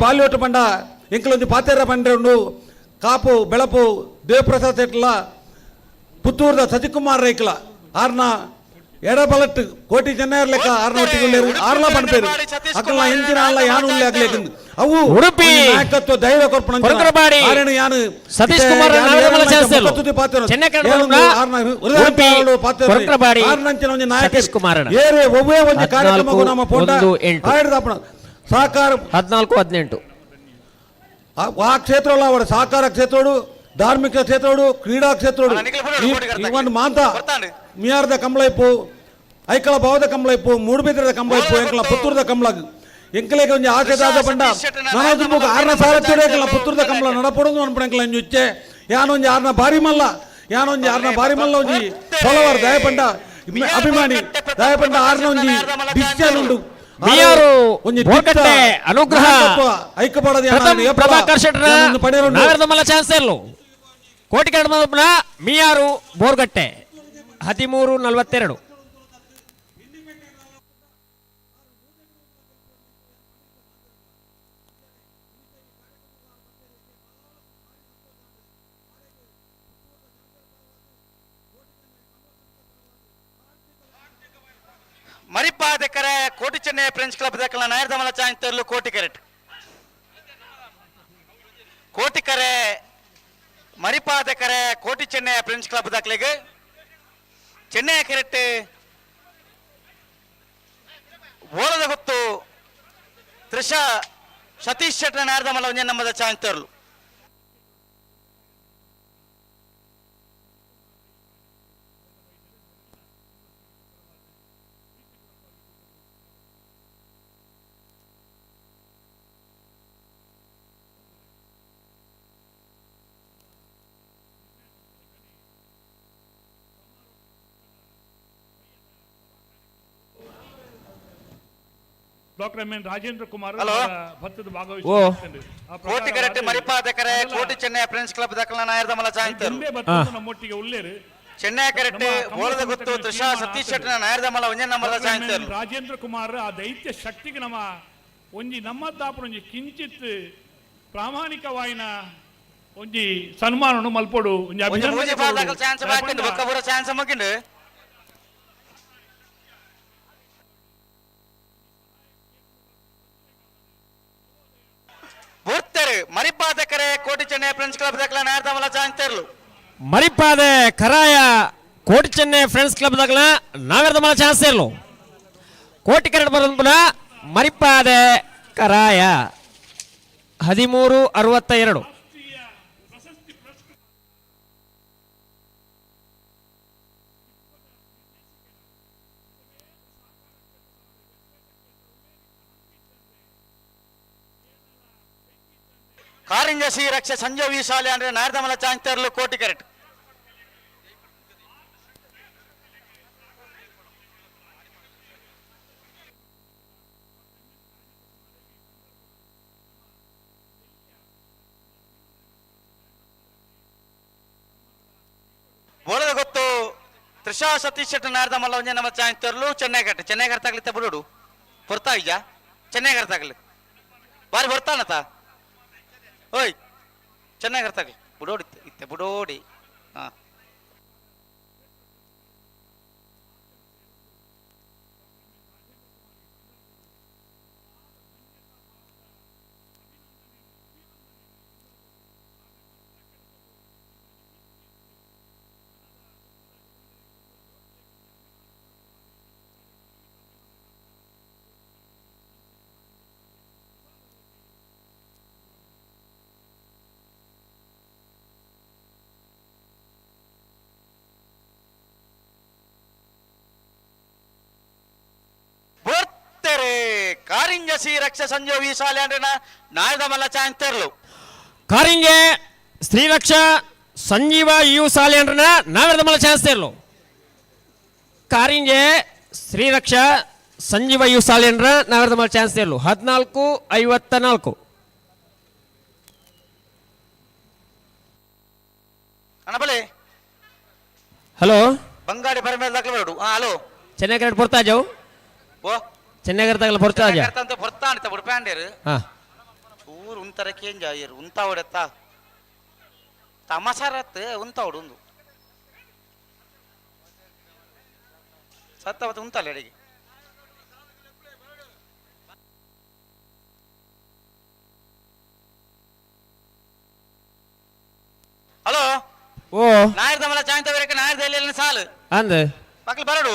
ಬಾಲಿಯೊಟ್ಟು ಪಂಡ ಎಂಕಲೊಂದು ಪಾತೆರ ಪಂಡ್ರೆ ಉಂಡು ಕಾಪು ಬೆಳಪು ದೇವಪ್ರಸಾದ್ ಸೆಟ್ಲ ಪುತ್ತೂರದ ಸಜುಕುಮಾರ್ ರೇಕ್ಲ ಆರ್ನ ಎಡಬಲಟ್ಟು ಕೋಟಿ ಚೆನ್ನೈರ್ ಲೆಕ್ಕ ಆರ್ನ ಒಟ್ಟಿಗೆ ಉಳ್ಳೇರು ಆರ್ಲ ಪಂಪೇರು ಅಕ್ಕಲ ಹಿಂದಿನ ಅಲ್ಲ ಯಾನು ಉಳ್ಳೆ ಆಗ್ಲೇಕಂದು ಅವು ಉಡುಪಿ ನಾಯಕತ್ವ ಧೈರ್ಯ ಕೊರ್ಪಣ ಕೊರಕರಬಾಡಿ ಯಾನು ಸತೀಶ್ ಕುಮಾರ್ ನಗರಮಲ್ಲ ಚಾನ್ಸ್ ಇರಲು ಚೆನ್ನೈ ಕೊರಕರಬಾಡಿ ಸತೀಶ್ ಕುಮಾರ್ ಏರೆ ಒವ್ವೇ ಒಂದು ಕಾರ್ಯಕ್ರಮಕ್ಕೂ ನಮ್ಮ ಪೋಟ ಆಯ್ದಪ್ಪಣ ಸಹಕಾರ 14-18 ಆ ಕ್ಷೇತ್ರಗಳು ಅವರ ಸಹಕಾರ ಕ್ಷೇತ್ರಗಳು ಧಾರ್ಮಿಕ ಕ್ಷೇತ್ರಗಳು ಕ್ರೀಡಾ ಕ್ಷೇತ್ರಗಳು ಇವನ್ ಮಾಂತ ಮಿಯಾರದ ಕಂಬಳೈಪು ಐಕಳ ಭಾವದ ಕಂಬಳೈಪು ಮೂಡುಬಿದ್ರದ ಕಂಬಳೈಪು ಎಂಕಲ ಪುತ್ತೂರದ ಕಂಬಳ ಎಂಕಲೆಗೆ ಒಂದು ಆಸೆದಾದ ಪಂಡ ನಾನು ಆರ್ನ ಸಾರಥ್ಯ ಪುತ್ತೂರದ ಕಂಬಳ ನಡಪಡೋದು ಅನ್ಪಣೆಂಕಲ ಇಚ್ಚೆ ಯಾನೊಂದು ಆರ್ನ ಬಾರಿ ಮಲ್ಲ ಒಂಜಿ ಫಾಲೋವರ್ ದಯಪಂಡ ಅಭಿಮಾನಿ ದಯಪಂಡ ಆರ್ನ ಒಂಜಿ ಡಿಸಿಷನ್ ಉಂಡು ಅನುಗ್ರಹ ಪ್ರಭಾಕರ್ ಶೆಟ್ಟರ ನಗರದ ಮಲ್ಲ ಚಾನ್ಸ್ ಇರಲು ಕೋಟಿಕರಣ ಮಿಯಾರು ಬೋರ್ಗಟ್ಟೆ 13-42 ಮರಿಪಾದಕರೆ ಕೋಟಿ ಚೆನ್ನೈ ಫ್ರೆಂಚ್ ಕ್ಲಬ್ ದಕ್ಕಲ ನಾಯರ್ದಮಲ ಚಾಂತರ್ಲು ಕೋಟಿಕರೆ ಮರಿಪಾದಕರೆ ಕೋಟಿ ಚೆನ್ನೈ ಫ್ರೆಂಚ್ ಕ್ಲಬ್ ದಕ್ಕಲಿಗೆ ಚೆನ್ನೈ ಕೆರೆಟ್ ಓಲದ ಹೊತ್ತು ತ್ರಿಷಾ ಸತೀಶ್ ಶೆಟ್ಟರ್ ನಾಯರ್ದಮಲ ಒಂಜೆ ನಮ್ಮದ ಚಾಂತರ್ಲು doctor M N Rajendra Kumar ಭತ್ತದ ಕೋಟಿಕರೆಟ್ ಮರಿಪಾದಕರೆ ಕೋಟಿ ಚೆನ್ನೈ ಫ್ರೆಂಡ್ಸ್ ಕ್ಲಬ್ ದಕ್ಕಲ ನಾಯರ್ದಮಲ ಚಾಂತರ್ ನಮ್ಮೊಟ್ಟಿಗೆ ಉಳ್ಳೇರು ಚೆನ್ನೈ ಕರೆಟ್ ಬೋಳದ ಗೊತ್ತು ತ್ರಿಷಾ ಸತೀಶ್ ಶೆಟ್ಟರ್ ನಾಯರ್ದಮಲ ಒಂಜೆ ನಮ್ಮದ ಚಾಂತರ್ ರಾಜೇಂದ್ರ ಕುಮಾರ್ ಆ ದೈತ್ಯ ಶಕ್ತಿಗೆ ನಮ್ಮ ಒಂಜಿ ನಮ್ಮದಾಪನ ಒಂಜಿ ಕಿಂಚಿತ್ ಪ್ರಾಮಾಣಿಕವಾಯಿನ ಒಂಜಿ ಸನ್ಮಾನ ಮಲ್ಪೋಡು ಒಂಜಿ ಅಭಿನಂದನೆ ಚಾನ್ಸ್ ಬಾಕಿಂಡು ಬೊಕ್ಕ ಪೂರ chance ಮಗಿಂಡು ಮರಿಪಾದಕರೆ Koti Chennaya friends club ದಕ್ಕಲ ನಾಯರ್ದಮಲ ಚಾಂತರ್ಲು ಮರಿಪಾದೆ ಕರಾಯ ಕೋಟಿ ಚೆನ್ನೈ ಫ್ರೆಂಡ್ಸ್ ಕ್ಲಬ್ ದಕ್ಕಲ ನಾಗರದಮಲ ಚಾನ್ಸ್ ಇರಲು ಕೋಟಿಕರಣ ಬರೋದು ಮರಿಪಾದೆ ಕರಾಯ 13-62 ಕಾರಿಂಜ ಸಿ ರಕ್ಷೆ ಸಂಜೀವಿ ಶಾಲೆ ಅಂದ್ರೆ ನಾಯರ್ದಮಲ ಚಾಂತರ್ಲು ಕೋಟಿಕರೆಟ್ ಬೋಳದ ಗೊತ್ತು ತ್ರಿಷಾ ಸತೀಶ್ ಶೆಟ್ಟರ್ ನಾಯರ್ದಮಲ ಒಂಜೆ ನಮ್ಮ ಚಾಂತರ್ಲು ಚೆನ್ನೈ ಕರ್ತಾಗ್ಲಿತ್ತೆ ಬಿಡೋಡು ಬರ್ತಾ ಈಗ ಚೆನ್ನೈ ಕರ್ತಾಗ್ಲಿ ಬಾರಿ ಬರ್ತಾನತ ಓಯ್ ಚೆನ್ನಾಗಿ ಅರ್ಥಾಗಲಿ ಬುಡೋಡಿ ಇತ್ತೆ ಬುಡೋಡಿ ಹಾ ಕಾರಿಂಜ ಸಿ ರಕ್ಷ ಸಂಜೀವ ವೀಸಾಲೆ ಅಂದ್ರೆ ನಾಯ್ದ ಮಲ್ಲ ಚಾಂತರ್ಲು ಕಾರಿಂಜೆ ಶ್ರೀರಕ್ಷ ಸಂಜೀವ ಯು ಸಾಲೆ ಅಂಡ್ರನ ನಾವೆರ್ದ ಮಲ್ಲ ಚಾನ್ಸ್ ತೇರ್ಲು ಕಾರಿಂಜೆ ಶ್ರೀರಕ್ಷ ಸಂಜೀವ ಯು ಸಾಲೆ ಅಂಡ್ರ ನಾವೆರ್ದ ಮಲ್ಲ ಚಾನ್ಸ್ ತೇರ್ಲು 14:54 ಅಣ್ಣಬಲೆ ಹಲೋ ಬಂಗಾಡಿ ಬರಮೇಲೆ ದಾಖಲೆ ಬೇಡು ಹಲೋ ಚೆನ್ನೈ ಕರೆಕ್ಟ್ ಬರ್ತಾ ಜಾವು ಓ ಚೆನ್ನೈ ಕರೆಕ್ಟ್ ಬರ್ತಾ ಜಾ ಅಂತ ಬರ್ತಾ ಅಂತ ಬಿಡ್ಪ್ಯಾಂಡೇರು ಹಾ ಚೂರು ಉಂತರಕ್ಕೆ ಏನ್ ಜಾಯರು ಉಂತ ಹೊಡೆತ್ತ ತಮಾಸಾರತ್ ಉಂತ ಹೊಡು ಒಂದು ಸತ್ತ ಉಂತಲ್ಲ ಎಡೆಗೆ ಹಲೋ ಓ ನಾಯರ್ದ ಮಲ ಚಾಂತ ಬೇರೆ ನಾಯರ್ದ ಎಲ್ಲಿ ಸಾಲು ಅಂದ ಮಕ್ಳು ಬರಡು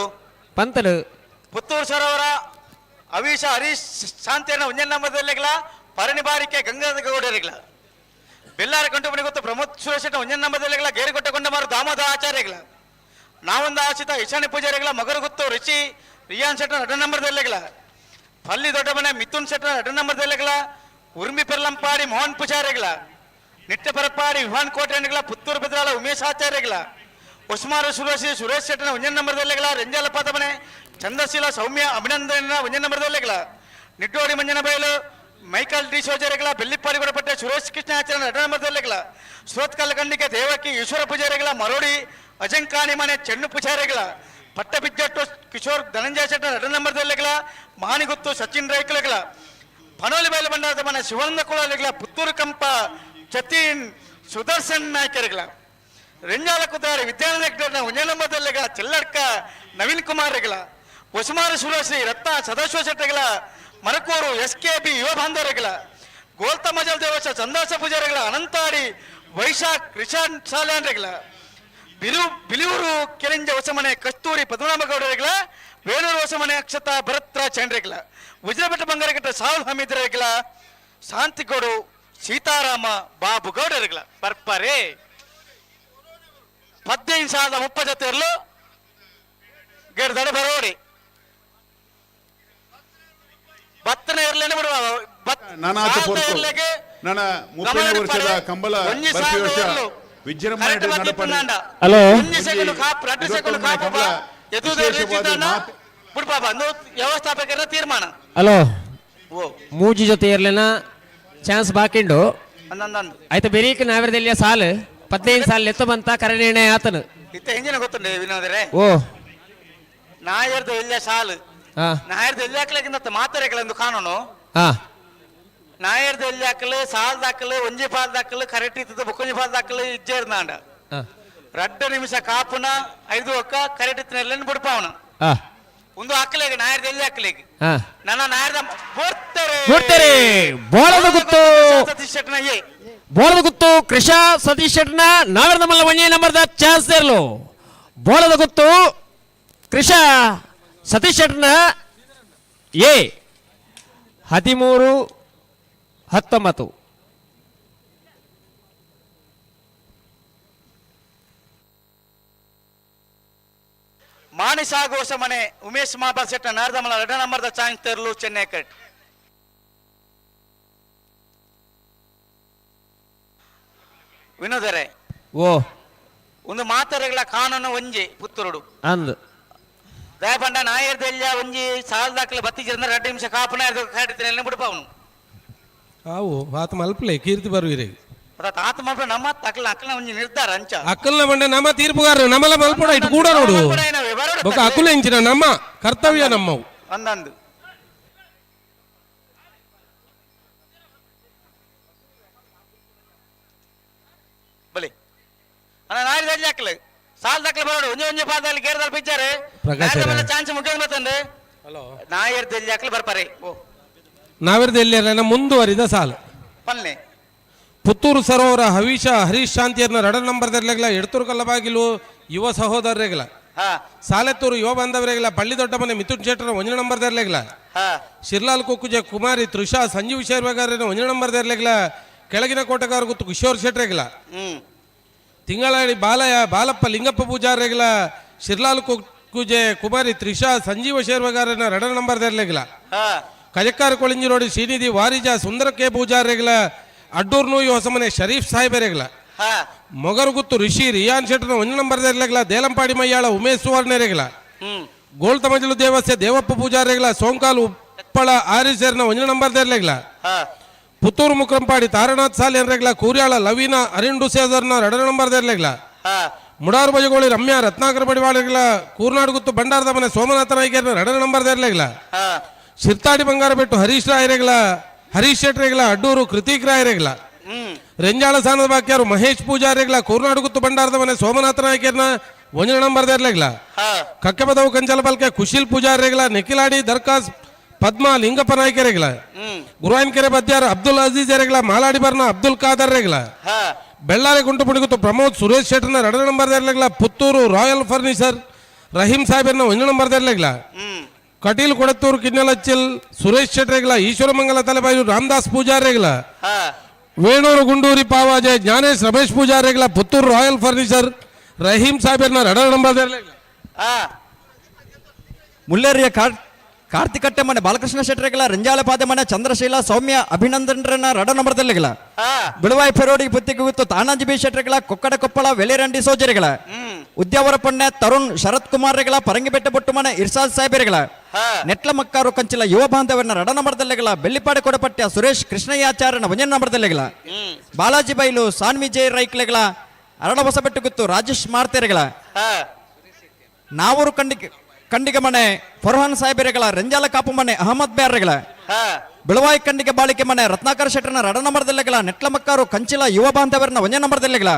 ಪಂತಲು ಪುತ್ತೂರು ಸರೋವರ ಅವಿಶ ಹರೀಶ್ ಶಾಂತಿಯನ್ನ ಉಂಜನ್ನಂಬದಲ್ಲಿಗಳ ಪರಣಿಬಾರಿಕೆ ಗಂಗಾಧಗೌಡರಿಗಳ ಬೆಲ್ಲಾರ ಕಂಟುಮಣಿ ಗೊತ್ತು ಪ್ರಮೋದ್ ಸುರೇಶನ ಉಂಜನ್ನಂಬದಲ್ಲಿಗಳ ಗೇರುಗೊಟ್ಟ ಕೊಂಡಮಾರು ದಾಮೋದ ಆಚಾರ್ಯಗಳ ನಾವೊಂದು ಆಶಿತ ಈಶಾನ್ಯ ಪೂಜಾರಿಗಳ ಮಗರು ಗೊತ್ತು ರಿಷಿ ರಿಯಾನ್ ಶೆಟ್ಟ ನಟ ನಂಬರ್ದಲ್ಲಿಗಳ ಪಲ್ಲಿ ದೊಡ್ಡ ಮನೆ ಮಿಥುನ್ ಶೆಟ್ಟ ನಟ ನಂಬರ್ದಲ್ಲಿಗಳ ಉರ್ಮಿ ಪೆರ್ಲಂಪಾಡಿ ಮೋಹನ್ ಪೂಜಾರಿಗಳ ನಿಟ್ಟ ಪರಪ್ಪಾಡಿ ವಿಹಾನ್ ಕೋಟೆಗಳ ಪುತ್ತೂರು ಬೆದ್ರಾಳ ಉಮೇಶ್ ಆಚಾರ್ಯಗಳ ಉಸ್ಮಾರು ಸುರೇಶಿ ಸುರೇಶ್ ಶೆಟ್ಟನ ಉಂಜನ್ ನಂಬರ್ದಲ್ಲಿಗಳ ರಂಜಾಲ ಪಾದಮನೆ ಚಂದ್ರಶೀಲ ಸೌಮ್ಯ ಅಭಿನಂದನ ಉಂಜನ್ ನಂಬರ್ದಲ್ಲಿಗಳ ನಿಟ್ಟೋಡಿ ಮಂಜನ ಬಯಲು ಮೈಕಲ್ ಡಿ ಸೋಜಾರಿಗಳ ಬೆಳ್ಳಿಪ್ಪಾಡಿ ಗುಡಪಟ್ಟೆ ಸುರೇಶ್ ಕೃಷ್ಣ ಆಚಾರ್ಯ ನಟ ನಂಬರ್ದಲ್ಲಿಗಳ ಶ್ರೋತ್ಕಲ್ ಕಂಡಿಕೆ ದೇವಕಿ ಈಶ್ವರ ಪೂಜಾರಿಗಳ ಮರೋಡಿ ಅಜಂಕಾಣಿ ಮನೆ ಚೆನ್ನು ಪೂಜಾರಿಗಳ ಪಟ್ಟ ಬಿಜ್ಜಟ್ಟು ಕಿಶೋರ್ ಧನಂಜಯ ಶೆಟ್ಟ ನಟ ನಂಬರ್ದಲ್ಲಿಗಳ ಮಾನಿಗುತ್ತು ಸಚಿನ್ ರೈಕಲಗಳ ಪನೋಲಿ ಬಯಲು ಬಂಡಾದ ಮನೆ ಶಿವಾನಂದ ಕುಳಲಿಗಳ ಪುತ್ತೂರು ಕಂಪ ಜತೀನ್ ಸುದರ್ಶನ್ ನಾಯ್ಕರಿಗಳ ರೆಂಜಾಲ ಕುದಾರಿ ವಿದ್ಯಾನಗರ ಉಂಜನಂಬದಲ್ಲಿಗಳ ಚೆಲ್ಲಡ್ಕ ನವೀನ್ ಕುಮಾರ್ಗಳ ಉಸ್ಮಾರ ಸುರೇಶ್ರೀ ರತ್ನ ಸದಾಶಿವ ಶೆಟ್ಟಿಗಳ ಮರಕೂರು SKB ಯುವ ಬಾಂಧವರಿಗಳ ಗೋಲ್ತ ಮಜಲ್ ದೇವಸ ಚಂದಾಸ ಪೂಜಾರಿಗಳ ಅನಂತಾಡಿ ವೈಶಾಖ್ ರಿಷಾನ್ ಸಾಲಾಂಡ್ರಿಗಳ ಬಿಲಿಯೂರು ಕೆರಿಂಜ ಹೊಸಮನೆ ಕಸ್ತೂರಿ ಪದ್ಮನಾಭಗೌಡರಿಗಳ ಬೇಲೂರು ಹೊಸಮನೆ ಅಕ್ಷತಾ ಭರತ್ರ ಚಂಡ್ರಿಗಳ ಉಜಿರಬೆಟ್ಟ ಬಂಗಾರಗಟ್ಟ ಸಾಹುಲ್ ಹಮೀದ್ರಿಗಳ ಶಾಂತಿಗೌಡು ಸೀತಾರಾಮ ಬಾಬು ಗೌಡರಿಗಳ ಬರ್ಪರೇ 15,30 ಗೆಡ್ದಡ ಬರೋಡಿ ಬತ್ತನ ಇರ್ಲೇನೆ ಬಿಡುವ ನನ್ನ 30 ವರ್ಷದ ಕಂಬಲ ಬರ್ಫಿ ವರ್ಷ ವಿಜೃಂಭಣೆ ನಡಪಡಿ ಹಲೋ ವ್ಯವಸ್ಥಾಪಕರ ತೀರ್ಮಾನ ಹಲೋ ಮೂಜಿ ಜೊತೆ ಇರ್ಲೇನ ಚಾನ್ಸ್ ಬಾಕಿಂಡು ಆಯ್ತು ಬೆರೀಕ್ ನಾವೆರ್ದೆಲ್ಲಿಯ ಸಾಲು 15 ಸಾಲ ಎತ್ತು ಬಂತ ಕರೆ ನಿರ್ಣಯ ಆತನು ಇತ್ತ ಹೆಂಗಿನ ಗೊತ್ತುಂಡೆ ವಿನೋದರೇ ಓ ನಾಯರ್ದು ಎಲ್ಲೇ ಸಾಲು ನಾಯರ್ದು ಎಲ್ಲಿ ಹಾಕ್ಲಿಕ್ಕಿಂತ ಮಾತಾಡಕ್ಕೆಂದು ಕಾನೂನು ನಾಯರ್ದು ಎಲ್ಲಿ ಹಾಕಲು ಸಾಲ್ ದಾಖಲು ಒಂಜಿ ಪಾಲ್ ದಾಖಲು ಕರೆಕ್ಟ್ ಇತ್ತು ಬುಕ್ಕೊಂಜಿ ಪಾಲ್ ದಾಖಲು ಇಜ್ಜೇರ್ನಾಂಡ 2 ನಿಮಿಷ ಕಾಪುನ 5 ಒಕ್ಕ ಕರೆಕ್ಟ್ ಇತ್ತಿನ ಬಿಡ್ಪಾವನ ಒಂದು ಹಾಕಲೇಗ ನಾಯರ್ದು ಎಲ್ಲಿ ಹಾಕಲೇಗ ನನ್ನ ನಾಯರ್ದ ಬರ್ತಾರೆ ಬೋಳದ ಗುತ್ತು ಸತೀಶ್ ಶೆಟ್ನ ಬೋಳದ ಗುತ್ತು ಕೃಷ ಸತೀಶ್ ಶೆಟ್ನ ನಾವೆರ್ದ ಮಲ್ಲ ಒಂಜೇ ನಂಬರ್ದ ಚಾನ್ಸ್ ತೇರ್ಲು ಬೋಳದ ಗುತ್ತು ಕೃಷ ಸತೀಶ್ ಶೆಟ್ನ 13-19 ಮಾಣಿಸಾಗೋಸ ಮನೆ ಉಮೇಶ್ ಮಾಬಾಲ್ ಶೆಟ್ಟ ನಾರ್ದಮಲ 2 ನಂಬರ್ದ ಚಾನ್ಸ್ ತೇರ್ಲು ಚೆನ್ನೈ ಕಟ್ ವಿನೋದರೇ ಓ ಒಂದು ಮಾತರೆಗಳ ಕಾನೂನು ಒಂಜಿ ಪುತ್ತೂರುಡು ಅಂದ್ ದಯಪಂಡ ನಾಯರ್ದೆಲ್ಲ ಒಂಜಿ ಸಾಲ ದಾಖಲೆ ಬತ್ತಿಜಿಂದ 2 ನಿಮಿಷ ಕಾಪುನ ಕಾಡಿದ್ರೆ ಬಿಡ್ಪಾವನು ಅವು ಆತ ಮಲ್ಪಲೆ ಕೀರ್ತಿ ಬರುವಿರೆ ತಾತ ಮಲ್ಪ ನಮ್ಮ ಅಕ್ಕಲ ಅಕ್ಕಲ ಒಂಜಿ ನಿರ್ಧಾರ ಅಂಚ ಅಕ್ಕಲ್ನ ಬಂಡೆ ನಮ್ಮ ತೀರ್ಪುಗಾರ ನಮ್ಮಲ್ಲ ಮಲ್ಪಡ ಇಟ್ಟು ಕೂಡ ನೋಡು ಬೊಕ ಅಕ್ಕುಲ ಇಂಚಿನ ನಮ್ಮ ಕರ್ತವ್ಯ ನಮ್ಮವು ಅಂದಂದು ಬಲಿ ಅಣ್ಣ ನಾಯರ್ದೆಲ್ಲ ಹಾಕಲೆ ಸಾಲ ದಾಖಲೆ ಬರೋಡು ಒಂಜಿ ಪಾದದಲ್ಲಿ ಗೇರ್ದಲ್ಲಿ ಬಿಚ್ಚಾರೆ ಚಾನ್ಸ್ ಮುಗಿದ ಮತ್ತಂದ್ರೆ ನಾಯರ್ದೆಲ್ಲಿ ಹಾಕಲು ಬರ್ಪಾರೆ ನಾವೆರ್ದೆಲ್ಲಿ ಮುಂದುವರಿದ ಸಾಲ ಪಲ್ಲೆ ಪುತ್ತೂರು ಸರೋವರ ಹರೀಶ ಹರೀಶ್ ಶಾಂತಿಯರ್ನ 2 ನಂಬರ್ದರ್ಲೆಗಳ ಎಡ್ತೂರು ಕಲ್ಲಬಾಗಿಲು ಯುವ ಸಹೋದರರೆಗಳ ಸಾಲೆತ್ತೂರು ಯುವ ಬಾಂಧವರೆಗಳ ಪಳ್ಳಿ ದೊಡ್ಡ ಮನೆ ಮಿಥುನ್ ಶೆಟ್ಟರ 1 ನಂಬರ್ದರ್ಲೆಗಳ ಶಿರ್ಲಾಲ್ ಕುಕ್ಕುಜೆ ಕುಮಾರಿ ತ್ರಿಷಾ ಸಂಜೀವ್ ಶೇರ್ವಗಾರನ 1 ನಂಬರ್ದರ್ಲೆಗಳ ಕೆಳಗಿನ ಕೋಟಗಾರ ಗುತ್ತು ಕಿಶೋರ್ ಶೆಟ್ರೆಗಳ ತಿಂಗಳಾಡಿ ಬಾಲಪ್ಪ ಲಿಂಗಪ್ಪ ಪೂಜಾರೆಗಳ ಶಿರ್ಲಾಲ್ ಕುಕ್ಕುಜೆ ಕುಮಾರಿ ತ್ರಿಷಾ ಸಂಜೀವ ಶೇರ್ವಗಾರನ 2 ನಂಬರ್ದರ್ಲೆಗಳ ಕಜಕ್ಕಾರ ಕೊಳಿಂಜಿರೋಡಿ ಶ್ರೀನಿಧಿ ವಾರಿಜ ಸುಂದರ ಕೆ ಪೂಜಾರಿಗಳ ಅಡ್ಡೂರ್ನು ಈ ಹೊಸಮನೆ ಶರೀಫ್ ಸಾಹೇಬರಿಗಳ ಮೊಗರುಗುತ್ತು ರಿಷಿ ರಿಯಾನ್ ಶೆಟ್ಟರ್ನ 1 ನಂಬರ್ದರ್ಲೆಗಳ ದೇಲಂಪಾಡಿ ಮಯ್ಯಾಳ ಉಮೇಶ್ ಸುವರ್ಣರೆಗಳ ಗೋಳ್ತಮಜಲು ದೇವಸ್ಥೆ ದೇವಪ್ಪ ಪೂಜಾರಿಗಳ ಸೋಂಕಾಲು ಉಪ್ಪಳ ಆರಿಸೇರ್ನ 1 ನಂಬರ್ದರ್ಲೆಗಳ ಪುತ್ತೂರು ಮುಕ್ರಂಪಾಡಿ ತಾರನಾಥ್ ಸಾಲಿಯನ್ರೆಗಳ ಕೂರ್ಯಾಳ ಲವೀನಾ ಅರಿಂಡು ಸೇದರ್ನ 2 ನಂಬರ್ದರ್ಲೆಗಳ ಮುಡಾರು ಬಜಗೋಳಿ ರಮ್ಯಾ ರತ್ನಾಕರ ಬಡಿವಾಳಿಗಳ ಕೂರ್ನಾಡುಗುತ್ತು ಬಂಡಾರದ ಮನೆ ಸೋಮನಾಥ ನಾಯ್ಕರ್ನ 2 ನಂಬರ್ದರ್ಲೆಗಳ ಶಿರ್ತಾಡಿ ಬಂಗಾರ ಬೆಟ್ಟು ಹರೀಶ್ ರಾಯರೆಗಳ ಹರೀಶ್ ಶೆಟ್ರೆಗಳ ಅಡ್ಡೂರು ಕೃತಿಕ್ ರಾಯರೆಗಳ ರೆಂಜಾಳ ಸಾನದ ಬಾಕ್ಯಾರು ಮಹೇಶ್ ಪೂಜಾರಿಗಳ ಕೂರ್ನಾಡುಗುತ್ತು ಬಂಡಾರದ ಮನೆ ಸೋಮನಾಥ ನಾಯ್ಕರ್ನ 1 ನಂಬರ್ದರ್ಲೆಗಳ ಕಕ್ಕೆಬದವು ಕಂಚಲ ಬಲ್ಕೆ ಕುಶಿಲ್ ಪೂಜಾರಿಗಳ ನಿಖಿಲಾಡಿ ದರ್ಕಾಸ್ ಪದ್ಮಾ ಲಿಂಗಪ್ಪ ನಾಯ್ಕರೆಗಳ ಗುರುವಾನ್ಕೆರೆ ಬದ್ಯಾರ ಅಬ್ದುಲ್ ಅಜೀಜ್ ಎರೆಗಳ ಮಾಲಾಡಿ ಬರ್ನ ಅಬ್ದುಲ್ ಖಾದರ್ ರೆಗಳ ಬೆಳ್ಳಾರಿ ಗುಂಟು ಮುಡಿಗುತ್ತು ಪ್ರಮೋದ್ ಸುರೇಶ್ ಶೆಟ್ಟರ್ನ 2 ನಂಬರ್ದರ್ಲೆಗಳ ಪುತ್ತೂರು ರಾಯಲ್ ಫರ್ನಿಚರ್ ರಹೀಂ ಸಾಹೇಬರ್ನ 1 ನಂಬರ್ದರ್ಲೆಗಳ ಕಟೀಲ್ ಕೊಡತ್ತೂರು ಕಿನ್ನಲಚ್ಚಿಲ್ ಸುರೇಶ್ ಶೆಟ್ರೆಗಳ ಈಶ್ವರಮಂಗಲ ತಲೆಬಾಯಿ ರಾಮದಾಸ್ ಪೂಜಾರಿಗಳ ವೇಣೂರು ಗುಂಡೂರಿ ಪಾವಾಜೆ ಜ್ಞಾನೇಶ್ ರಮೇಶ್ ಪೂಜಾರಿಗಳ ಪುತ್ತೂರು ರಾಯಲ್ ಫರ್ನಿಚರ್ ರಹೀಂ ಸಾಹೇಬರ್ನ 2 ನಂಬರ್ದರ್ಲೆಗಳ ಮುಲ್ಲೇರಿಯ ಕಾರ್ತಿಕಟ್ಟೆ ಮನೆ ಬಾಲಕೃಷ್ಣ ಶೆಟ್ಟರೆಗಳ ರಂಜಾಳ ಪಾದೆ ಮನೆ ಚಂದ್ರಶೀಲ ಸೌಮ್ಯ ಅಭಿನಂದನ್ರನ್ನ 2 ನಂಬರ್ದಲ್ಲಿಗಳ ಬಿಳುವಾಯಿ ಫೆರೋಡಿ ಬುತ್ತಿಗುತ್ತು ತಾನಾಜಿ ಬಿ ಶೆಟ್ಟರೆಗಳ ಕೊಕ್ಕಡ ಕೊಪ್ಪಳ ವೆಲಿರಂಡಿ ಸೋಜರಿಗಳ ಉದ್ಯಾವರ ಪೊಣ್ಣೆ ತರುಣ್ ಶರತ್ ಕುಮಾರ್ಗಳ ಪರಂಗಿಬೆಟ್ಟ ಬೊಟ್ಟು ಮನೆ ಇರ್ಸಾದ್ ಸಾಹೇಬರಿಗಳ ನೆಟ್ಲ ಮಕ್ಕಾರು ಕಂಚಿಲ ಯುವ ಬಾಂಧವರನ್ನ 2 ನಂಬರ್ದಲ್ಲಿಗಳ ಬೆಳ್ಳಿಪಾಡಿ ಕೊಡಪಟ್ಟ ಸುರೇಶ್ ಕೃಷ್ಣಯ್ಯಾಚಾರ್ಯನ 1 ನಂಬರ್ದಲ್ಲಿಗಳ ಬಾಲಾಜಿ ಬೈಲು ಸಾನ್ವಿ ಜೈ ರೈಕ್ಲೆಗಳ ಅರಳ ಹೊಸಬೆಟ್ಟು ಗುತ್ತು ರಾಜೇಶ್ ಮಾರ್ತೆರೆಗಳ ನಾವೂರು ಕಂಡಿಗೆ ಮನೆ ಫರ್ಹಾನ್ ಸಾಹೇಬರಿಗಳ ರಂಜಾಲ ಕಾಪು ಮನೆ ಅಹಮದ್ ಬ್ಯಾರ್ರೆಗಳ ಬಿಳವಾಯಿ ಕಂಡಿಗೆ ಬಾಳಿಕೆ ಮನೆ ರತ್ನಾಕರ ಶೆಟ್ಟರ್ನ 2 ನಂಬರ್ದಲ್ಲಿಗಳ ನೆಟ್ಲ ಮಕ್ಕಾರು ಕಂಚಿಲ ಯುವ ಬಾಂಧವರನ್ನ 1 ನಂಬರ್ದಲ್ಲಿಗಳ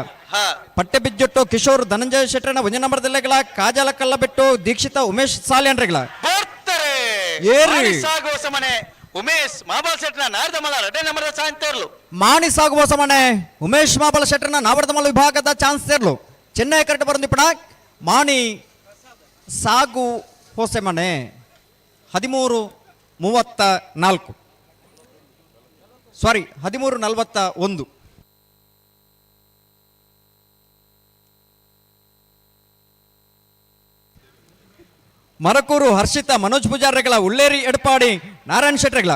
ಪಟ್ಟೆ ಬಿಜ್ಜೊಟ್ಟು ಕಿಶೋರ್ ಧನಂಜಯ ಶೆಟ್ಟರ್ನ 1 ನಂಬರ್ದಲ್ಲಿಗಳ ಕಾಜಲ ಕಲ್ಲಬೆಟ್ಟು ದೀಕ್ಷಿತ ಉಮೇಶ್ ಸಾಲಿಯನ್ರೆಗಳ ಉಮೇಶ್ ಮಾಬಾಲ್ ಶೆಟ್ನ 2 ನಂಬರ್ದ ಚಾನ್ಸ್ ತೇರ್ಲು ಮಾಣಿ ಸಾಗುವ ಸಮನೆ ಉಮೇಶ್ ಮಾಬಾಲ್ ಶೆಟ್ಟರ್ನ ನಾವರ್ದಮಲ ವಿಭಾಗದ ಚಾನ್ಸ್ ತೇರ್ಲು ಚೆನ್ನೈ ಕರೆಕ್ಟ್ ಬರಂದಿಪ್ಪಣ ಮಾಣಿ ಸಾಗು ಹೊಸೆ ಮನೆ 13:34 ಸಾರಿ 13:41 ಮರಕೂರು ಹರ್ಷಿತ ಮನೋಜ್ ಪೂಜಾರಿಗಳ ಉಳ್ಳೇರಿ ಎಡಪಾಡಿ ನಾರಾಯಣ ಶೆಟ್ರೆಗಳ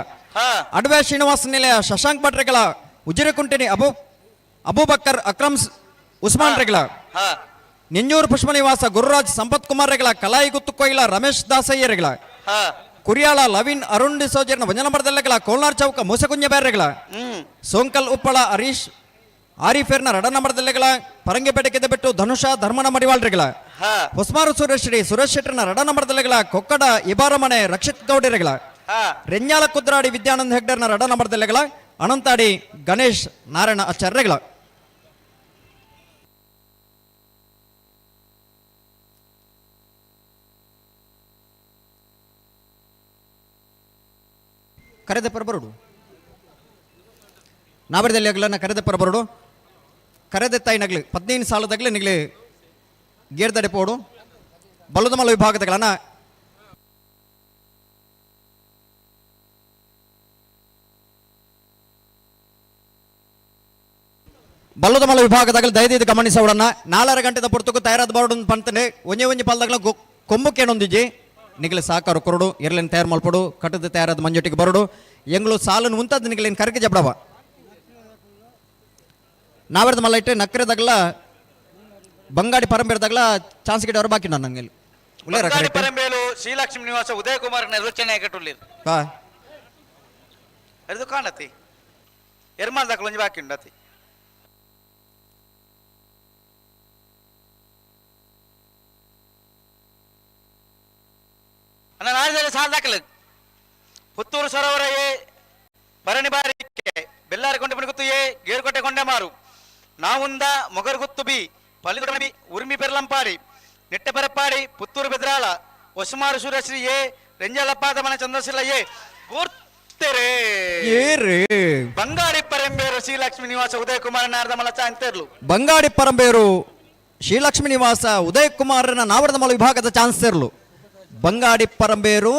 ಅಡ್ವೆ ಶ್ರೀನಿವಾಸ ನಿಲಯ ಶಶಾಂಕ್ ಭಟ್ರೆಗಳ ಉಜಿರೆಕುಂಟಿನಿ ಅಬೂಬಕ್ಕರ್ ಅಕ್ರಮ್ ಉಸ್ಮಾನ್ ರೆಗಳ ನಿಂಜೂರು ಪುಷ್ಪನಿವಾಸ ಗುರುರಾಜ್ ಸಂಪತ್ ಕುಮಾರ್ ರೆಗಳ ಕಲಾಯಿ ಗುತ್ತು ಕೊಯ್ಲ ರಮೇಶ್ ದಾಸಯ್ಯರೆಗಳ ಕುರಿಯಾಳ ಲವಿನ್ ಅರುಣ್ ಡಿಸೋಜರ್ನ 1 ನಂಬರ್ದಲ್ಲಿಗಳ ಕೋಲ್ನಾರ್ ಚೌಕ ಮೂಸಗುಂಜ ಬೇರೆಗಳ ಸೋಂಕಲ್ ಉಪ್ಪಳ ಹರೀಶ್ ಆರಿಫೇರ್ನ 2 ನಂಬರ್ದಲ್ಲಿಗಳ ಪರಂಗಿಪೇಟೆಗೆ ಬಿಟ್ಟು ಧನುಷ ಧರ್ಮನ ಮಡಿವಾಳ್ರೆಗಳ ಹೊಸ್ಮಾರು ಸುರೇಶ್ ಸುರೇಶ್ ಶೆಟ್ಟರ್ನ 2 ನಂಬರ್ದಲ್ಲಿಗಳ ಕೊಕ್ಕಡ ಇಬಾರ ಮನೆ ರಕ್ಷಿತ್ ಗೌಡಿರೆಗಳ ರೆಂಜಾಲ ಕುದ್ರಾಡಿ ವಿದ್ಯಾನಂದ್ ಹೆಗ್ಡರ್ನ 2 ನಂಬರ್ದಲ್ಲಿಗಳ ಅನಂತಾಡಿ ಗಣೇಶ್ ನಾರಾಯಣ ಆಚಾರ್ಯಗಳ ಕರೆದ ಪರಬರುಡು ನಾಬರದಲ್ಲಿ ಆಗ್ಲನ್ನ ಕರೆದ ಪರಬರುಡು ಕರೆದ ತಾಯಿ ನಗ್ಲಿ 15 ಸಾಲದಾಗಲೇ ನಿಗ್ಲಿ ಗೇರ್ದಡೆ ಪೋಡು ಬಲ್ಲದಮಲ ವಿಭಾಗದಗಳನ್ನ ಬಲ್ಲದಮಲ ವಿಭಾಗದಾಗಲಿ ದಯದೀದು ಗಮನಿಸೋಡನ್ನ 4 ಗಂಟೆದ ಪುರ್ತಕ್ಕೂ ತಯಾರಾದ ಬಾರ್ಡು ಪಂತನೆ ಒಂಜಿ ಪಾಲದಾಗಲ ಕೊಂಬುಕೇನೊಂದಿಜಿ ನಿಗಲಿ ಸಾಕಾರ ಕೊರಡು ಎರಲೇನು ತಯಾರು ಮಲ್ಪಡು ಕಟ್ಟದ ತಯಾರಾದ ಮಂಜೊಟ್ಟಿಗೆ ಬರಡು ಎಂಗ್ಳು ಸಾಲನ್ನು ಮುಂತಾದ ನಿಗಲೇನು ಕರಕೆ ಜಬಡವ ನಾವರ್ದ ಮಲ್ಲ ಇಟ್ಟೆ ನಕ್ಕರೆದಾಗಲ ಬಂಗಾಡಿ ಪರಂಬೇರದಾಗಲ ಚಾನ್ಸ್ ಗಿಡ ಬಾಕಿ ನಾನು ನಂಗೆ ಪರಂಬೇಲು ಶ್ರೀಲಕ್ಷ್ಮಿ ನಿವಾಸ ಉದಯ ಕುಮಾರ್ ಚೆನ್ನೈ ಕಟ್ಟುಲ್ಲಿ ಅದು ಕಾಣತಿ ಎರ್ಮಾಲ್ದಾಗಲ ಒಂಜಿ ಬಾಕಿ ಉಂಡತಿ ನಾಳೆ ಸಾಲ ದಾಖಲೆ ಪುತ್ತೂರು ಸರೋವರ A Bharani ಬಾರಿಕೆ Bellary Konde Guttu A ಗೇರುಕೋಟೆ ಕೊಂಡೆ ಮಾರು ನಾವುಂದ ಮೊಗರು ಗುತ್ತು ಬಿ ಪಲ್ಲಿದೊಡಮಿ ಉರ್ಮಿ ಪೆರ್ಲಂಪಾಡಿ ನೆಟ್ಟೆ ಪರಪ್ಪಾಡಿ ಪುತ್ತೂರು ಬೆದ್ರಾಳ ಹೊಸಮಾರು ಸುರೇಶ್ರೀ ಎ ರೆಂಜಲಪ್ಪಾದ ಮನೆ ಚಂದ್ರಶೀಲ ಎ ಗುರ್ತೆರೆ ಬಂಗಾಡಿ ಪರಂಬೇರು ಶ್ರೀಲಕ್ಷ್ಮಿ ನಿವಾಸ ಉದಯ ಕುಮಾರ ನಾರದ ಮಲಚ ಅಂತಿರ್ಲು ಬಂಗಾಡಿ ಪರಂಬೇರು ಶ್ರೀಲಕ್ಷ್ಮಿ ನಿವಾಸ ಉದಯ ಕುಮಾರನ ನಾವರದ ಮಲ ವಿಭಾಗದ ಚಾನ್ಸ್ ತೆರಲು ಬಂಗಾಡಿ ಪರಂಬೇರು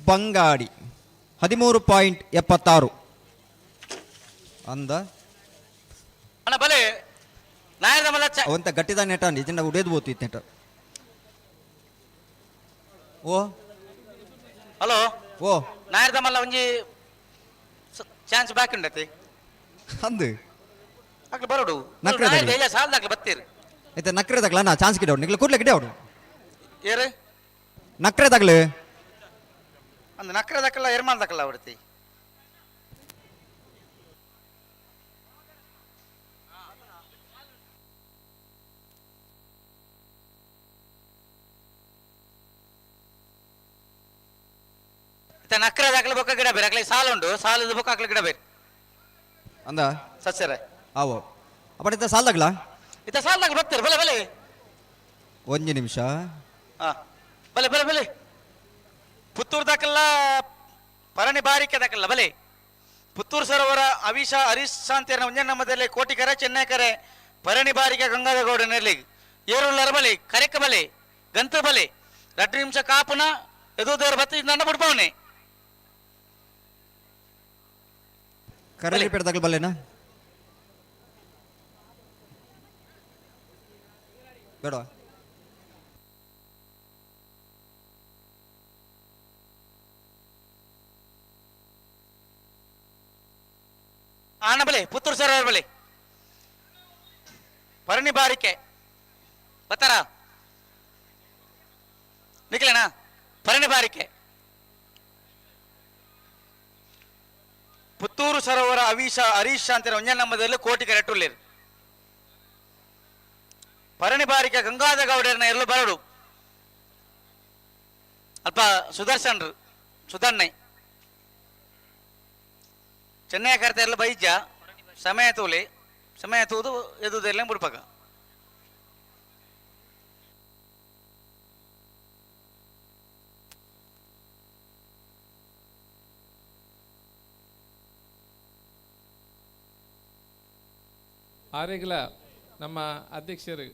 ಬಂಗಾಡಿ 13.76 ಅಂದ ಅಣ್ಣ ಬಲೆ ನಾಯದ ಮಲಚ್ಚ ಅವಂತ ಗಟ್ಟಿದ ನೆಟ ನಿಜನ ಉಡೇದು ಬೋತು ನೆಟ ಓ ಹಲೋ ಓ ನಾಯರ್ದ ಮಲ್ಲ ಒಂಜಿ ಚಾನ್ಸ್ ಬಾಕಿ ಉಂಡತಿ ಅಂದು ಅಕ್ಲು ಬರೋಡು ನಕ್ರೆ ತಗಲಿ. ಇಲ್ಲ ಸಾಲದಾಗ್ಲಿ ಬತ್ತೀರಿ ಐತೆ ನಕ್ರೆ ತಗಲ ನಾ ಚಾನ್ಸ್ ಗಿಡ ನಿಕ್ಲ ಕೂಡ್ಲೆ ಗಿಡ ಅವಡು ಏರು ನಕ್ರೆ ತಗಲು ಅಂದ್ ನಕ್ರದಕ್ಕಲ್ಲ ಎರ್ಮಾಲ್ದಕ್ಕಲ್ಲ ಅವಡ್ತಿ ನಕ್ರದಾಗ್ಲ ಬೊಕ್ಕ ಗಿಡ ಬೇರೆ ಅಕ್ಲೆ ಸಾಲ ಉಂಡು ಸಾಲದ ಬೊಕ್ಕ ಅಕ್ಲ ಗಿಡ ಬೇರೆ ಅಂದ ಸಸ್ಯರ ಆವೋ ಅಪ್ಪಟ ಇತ್ತ ಸಾಲ್ ತಗಲ ಇತ್ತ ಸಾಲದಾಗ ಬರ್ತೀರಿ ಬಲೆ ಬಲೆ ಒಂಜಿ ನಿಮಿಷ ಹಾ ಬಲೆ ಬಲೆ ಬಲೆ ಪುತ್ತೂರು ದಾಕಲ್ಲ ಪರಣಿ ಬಾರಿಕೆ ದಾಕಲ್ಲ ಬಲೆ ಪುತ್ತೂರು ಸರೋವರ ಅವಿಷ ಹರೀಶ್ ಶಾಂತಿಯರ ಉಂಜನಮ್ಮದಲ್ಲಿ ಕೋಟಿಕರೆ ಚೆನ್ನೈಕರೆ ಪರಣಿ ಬಾರಿಕೆ ಗಂಗಾಧರ ಗೌಡನಲ್ಲಿ ಏರುಳ್ಳರ ಬಲೆ ಕರೆಕ ಬಲೆ ಗಂತ ಬಲೆ 2 ನಿಮಿಷ ಕಾಪುನ ಎದುದೇವ್ರ ಬತ್ತಿ ನನ್ನ ಬಿಡ್ಪವನೆ ಕರೆ ಪೇಡ ತಗಲ ಬಲ್ಲೆನಾ ಬೇಡ ಆನ ಬಲೆ ಪುತ್ತೂರು ಸರೋವರ ಬಲೆ ಪರಣಿ ಬಾರಿಕೆ ಬತ್ತಾರ ನಿಖಿಲನಾ ಪರಣಿ ಬಾರಿಕೆ ಪುತ್ತೂರು ಸರೋವರ ಅವಿಷ ಹರೀಶ್ ಶಾಂತಿರ ಒಂಜನಮ್ಮದಲ್ಲಿ ಕೋಟಿ ಕರೆಟ್ಟುಳ್ಳೇರು ಪರಣಿ ಬಾರಿಕೆ ಗಂಗಾಧರ ಗೌಡರನ್ನ ಎಲ್ಲೂ ಬರಡು ಅಲ್ಪ ಸುದರ್ಶನ್ರು ಸುಧಣ್ಣೈ ಚೆನ್ನೈ ಕರ್ತ ಎಲ್ಲ ಬೈಜ ಸಮಯ ತೂಲೆ ಸಮಯ ತೂದು ಎದುದೆಲ್ಲ ಬಿಡ್ಪಕ ಆರೇಗಲ ನಮ್ಮ ಅಧ್ಯಕ್ಷರು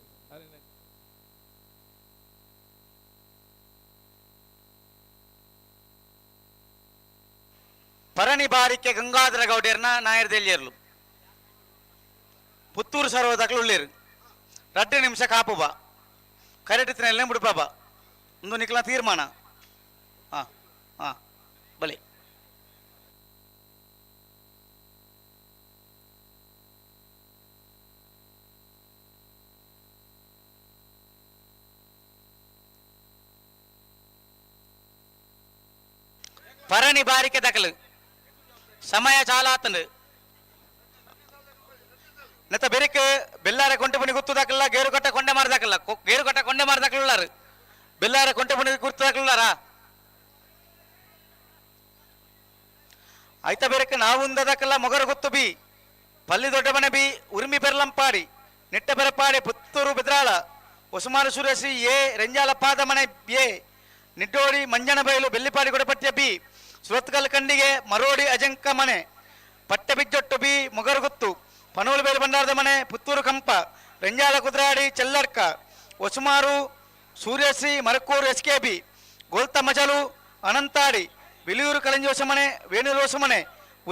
ಪರಣಿ ಬಾರಿಕೆ ಗಂಗಾಧರ ಗೌಡರ್ನ ನಾಯರ್ದೆಲ್ಲಿಯರ್ಲು ಪುತ್ತೂರು ಸರೋವರದಾಗಲು ಉಳ್ಳೇರು 2 ನಿಮಿಷ ಕಾಪುಬ ಕರೆಟಿತ್ತಿನೆಲ್ಲ ಬಿಡುಪಾಬ ಒಂದು ನಿಕ್ಲ ತೀರ್ಮಾನ ಹಾ ಹಾ ಬಲೆ ಪರಣಿ ಬಾರಿಕೆ ದಕಲು ಸಮಯ ಚಾಲ ಆತಂಡು ನೆತ್ತ ಬೆರಿಕ್ ಬೆಲ್ಲಾರ ಕೊಂಟೆ ಬುನಿ ಗುರ್ತು ದಾಕಲ್ಲ ಗೇರುಕಟ್ಟ ಕೊಂಡೆ ಮಾರ್ದಾಕಲ್ಲ ಗೇರುಕಟ್ಟ ಕೊಂಡೆ ಮಾರ್ದಾಕಲ್ಲಾರು ಬೆಲ್ಲಾರ ಕೊಂಟೆ ಬುನಿ ಗುರ್ತು ದಾಕಲ್ಲಾರ ಐತ ಬೆರಕ್ ನಾವುಂದದಕಲ್ಲ ಮೊಗರು ಗುತ್ತು ಬಿ ಪಲ್ಲಿ ದೊಡ್ಡ ಮನೆ ಬಿ ಉರ್ಮಿ ಬೆರ್ಲಂಪಾಡಿ ನೆಟ್ಟ ಬೆರಪಾಡಿ ಪುತ್ತೂರು ಬೆದ್ರಾಳ ಒಸುಮಾರು ಸುರೇಶಿ ಎ ರೆಂಜಾಲ ಪಾದ ಮನೆ ಎ ನಿಡ್ಡೋಡಿ ಮಂಜನ ಬಯಲು ಬೆಲ್ಲಿಪಾಡಿ ಕೊಡಪಟ್ಟಿಯ ಬಿ ಸುರತ್ಕಲ್ ಕಂಡಿಗೆ ಮರೋಡಿ ಅಜಂಕ ಮನೆ ಪಟ್ಟೆ ಬಿಜ್ಜೊಟ್ಟು ಬಿ ಮೊಗರುಗುತ್ತು ಪನೋಲು ಬೇಲು ಬಂಡಾರದ ಮನೆ ಪುತ್ತೂರು ಕಂಪ ರೆಂಜಾಲ ಕುದ್ರಾಡಿ ಚೆಲ್ಲಡ್ಕ ಒಸುಮಾರು ಸೂರ್ಯಶ್ರೀ ಮರಕೂರು ಎಸ್ಕೆ ಬಿ ಗೋಲ್ತ ಮಜಲು ಅನಂತಾಡಿ ವಿಲಿಯೂರು ಕಳಂಜಿ ಹೊಸ ಮನೆ ವೇಣೂರು ಹೊಸ ಮನೆ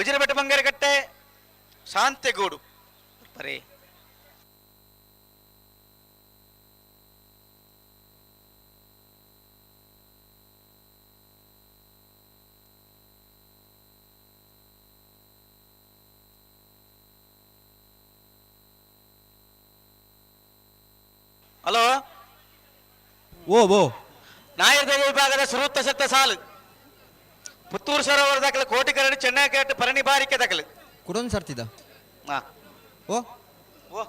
ಉಜಿರಬೆಟ್ಟ ಬಂಗಾರಕಟ್ಟೆ ಶಾಂತಿಗೂಡು ಪರೇ ಹಲೋ ಓ ನಾಯರ್ದೇವ ವಿಭಾಗದ ಸುರೂತ ಸತ್ತ ಸಾಲು ಪುತ್ತೂರು ಸರೋವರ ದಾಖಲೆ ಕೋಟಿ ಕರಡಿ ಚೆನ್ನೈ ಕೇಟ್ ಪರಣಿ ಬಾರಿಕೆ ದಾಖಲೆ ಕುಡೊಂದು ಸರ್ತಿದ ಹಾ ಓ ಓ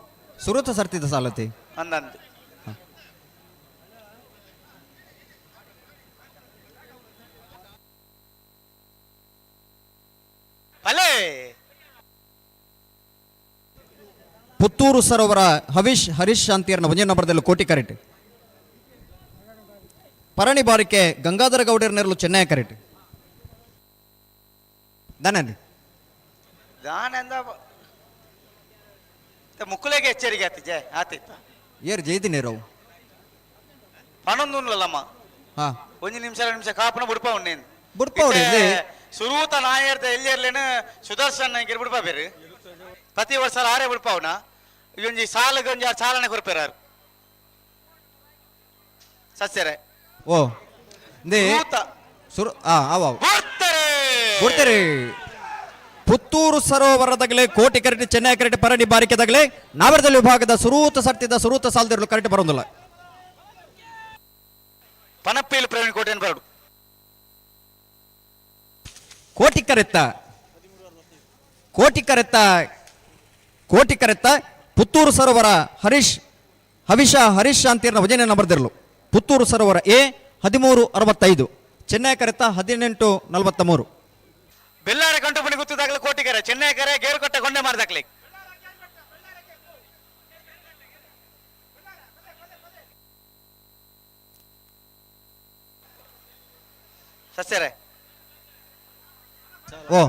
ಸುರುತ ಸರ್ತಿದ ಸಾಲತಿ ಅಂದಂದು ಅಲೇ ಪುತ್ತೂರು ಸರೋವರ ಹರೀಶ್ ಶಾಂತಿಯರ್ನ ಒಂಜೇ ನಂಬರ್ದಲ್ಲಿ ಕೋಟಿ ಕರೆಟ್ ಪರಣಿ ಬಾರಿಕೆ ಗಂಗಾಧರ ಗೌಡರ್ನೆರಲು ಚೆನ್ನೈ ಕರೆಟ್ ದಾನಂದಿ ದಾನಂದ ಮುಕ್ಕುಲೆಗೆ ಎಚ್ಚರಿಕೆ ಆತಿಜೆ ಆತಿತ್ತ ಏರ್ ಜೈತಿ ನೀರವು 11 ಹಾ 1 ನಿಮಿಷ 2 ನಿಮಿಷ ಕಾಪನ ಬುಡ್ಪ ಉಂಡೇನು ಬುಡ್ಪ ಉಂಡೇನು ಸುರೂತ ನಾಯರ್ದ ಎಲ್ಲಿಯರ್ಲೇನು ಸುದರ್ಶನ್ ಗಿರ್ ಬುಡ್ಪ ಬೇರೆ ಪ್ರತಿ ವರ್ಷ ಆರೇ ಬುಡ್ಪವನ ಇವಂಜಿ ಸಾಲಗೆ ಒಂಜಿ ಚಾಲನೆ ಕೊರ್ಪೇರಾರು ಸಸ್ಯರೆ ಓ ದೇ ಸುರೂತ ಸುರು ಆವ ಬರ್ತ ಕೊಡ್ತೀರಿ ಪುತ್ತೂರು ಸರೋವರದಾಗಲೇ ಕೋಟಿ ಕರೆಕ್ಟ್ ಚೆನ್ನೈ ಕರೆಕ್ಟ್ ಪರಣಿ ಬಾರಿಕೆದಾಗಲೇ ನಾವರದಲ್ಲಿ ವಿಭಾಗದ ಸುರೂತ ಸರ್ತಿದ ಸುರೂತ ಸಾಲದಿರಲು ಕರೆಕ್ಟ್ ಬರೋದಿಲ್ಲ ಪನಪ್ಪೇಲು ಪ್ರವೀಣ್ ಕೋಟೆನ್ ಬರಡು ಕೋಟಿ ಕರೆತ್ತ ಕೋಟಿ ಕರೆತ್ತ ಕೋಟಿ ಕರೆತ್ತ ಪುತ್ತೂರು ಸರೋವರ ಹರೀಶ್ ಶಾಂತಿಯನ್ನ ವಜನೆ ನಂಬರ್ದಿರಲು ಪುತ್ತೂರು ಸರೋವರ ಎ 1365 ಚೆನ್ನೈ ಕರೆತ್ತ 1843 ಬೆಲ್ಲಾರೆ ಕಂಟು ಬಣಿ ಗೊತ್ತಿದ್ದಾಗಲೇ ಕೋಟಿಕೆರೆ ಚೆನ್ನೈ ಕೆರೆ ಗೇರುಕಟ್ಟೆ ಗೊಂಡೆ ಮಾಡಿದಾಗ್ಲಿ ಸಸ್ಯರೇ ಓ